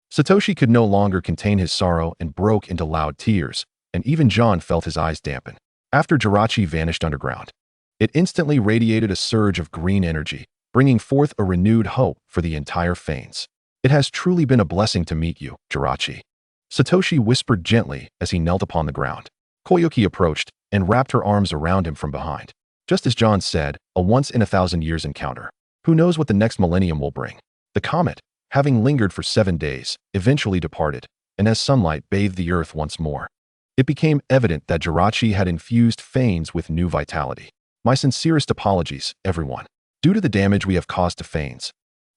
Satoshi could no longer contain his sorrow and broke into loud tears, and even John felt his eyes dampen. After Jirachi vanished underground, it instantly radiated a surge of green energy, bringing forth a renewed hope for the entire Fanes. "It has truly been a blessing to meet you, Jirachi," Satoshi whispered gently as he knelt upon the ground. Koyuki approached and wrapped her arms around him from behind. Just as John said, a once-in-a-thousand-years encounter. Who knows what the next millennium will bring? The comet, having lingered for 7 days, eventually departed, and as sunlight bathed the earth once more, it became evident that Jirachi had infused Fanes with new vitality. "My sincerest apologies, everyone. Due to the damage we have caused to Fanes,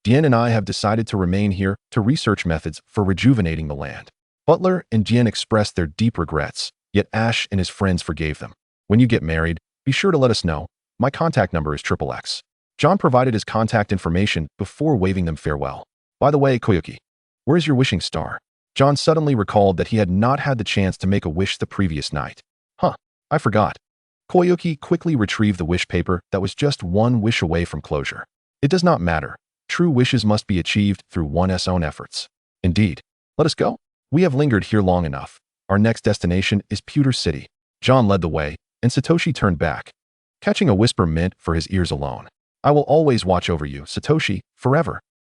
Dian and I have decided to remain here to research methods for rejuvenating the land." Butler and Dian expressed their deep regrets, yet Ash and his friends forgave them. "When you get married, be sure to let us know. My contact number is XXX. John provided his contact information before waving them farewell. "By the way, Koyuki, where's your wishing star?" John suddenly recalled that he had not had the chance to make a wish the previous night. "Huh, I forgot." Koyuki quickly retrieved the wish paper that was just one wish away from closure. "It does not matter. True wishes must be achieved through one's own efforts." "Indeed. Let us go. We have lingered here long enough. Our next destination is Pewter City." John led the way, and Satoshi turned back, catching a whisper meant for his ears alone. "I will always watch over you, Satoshi, forever."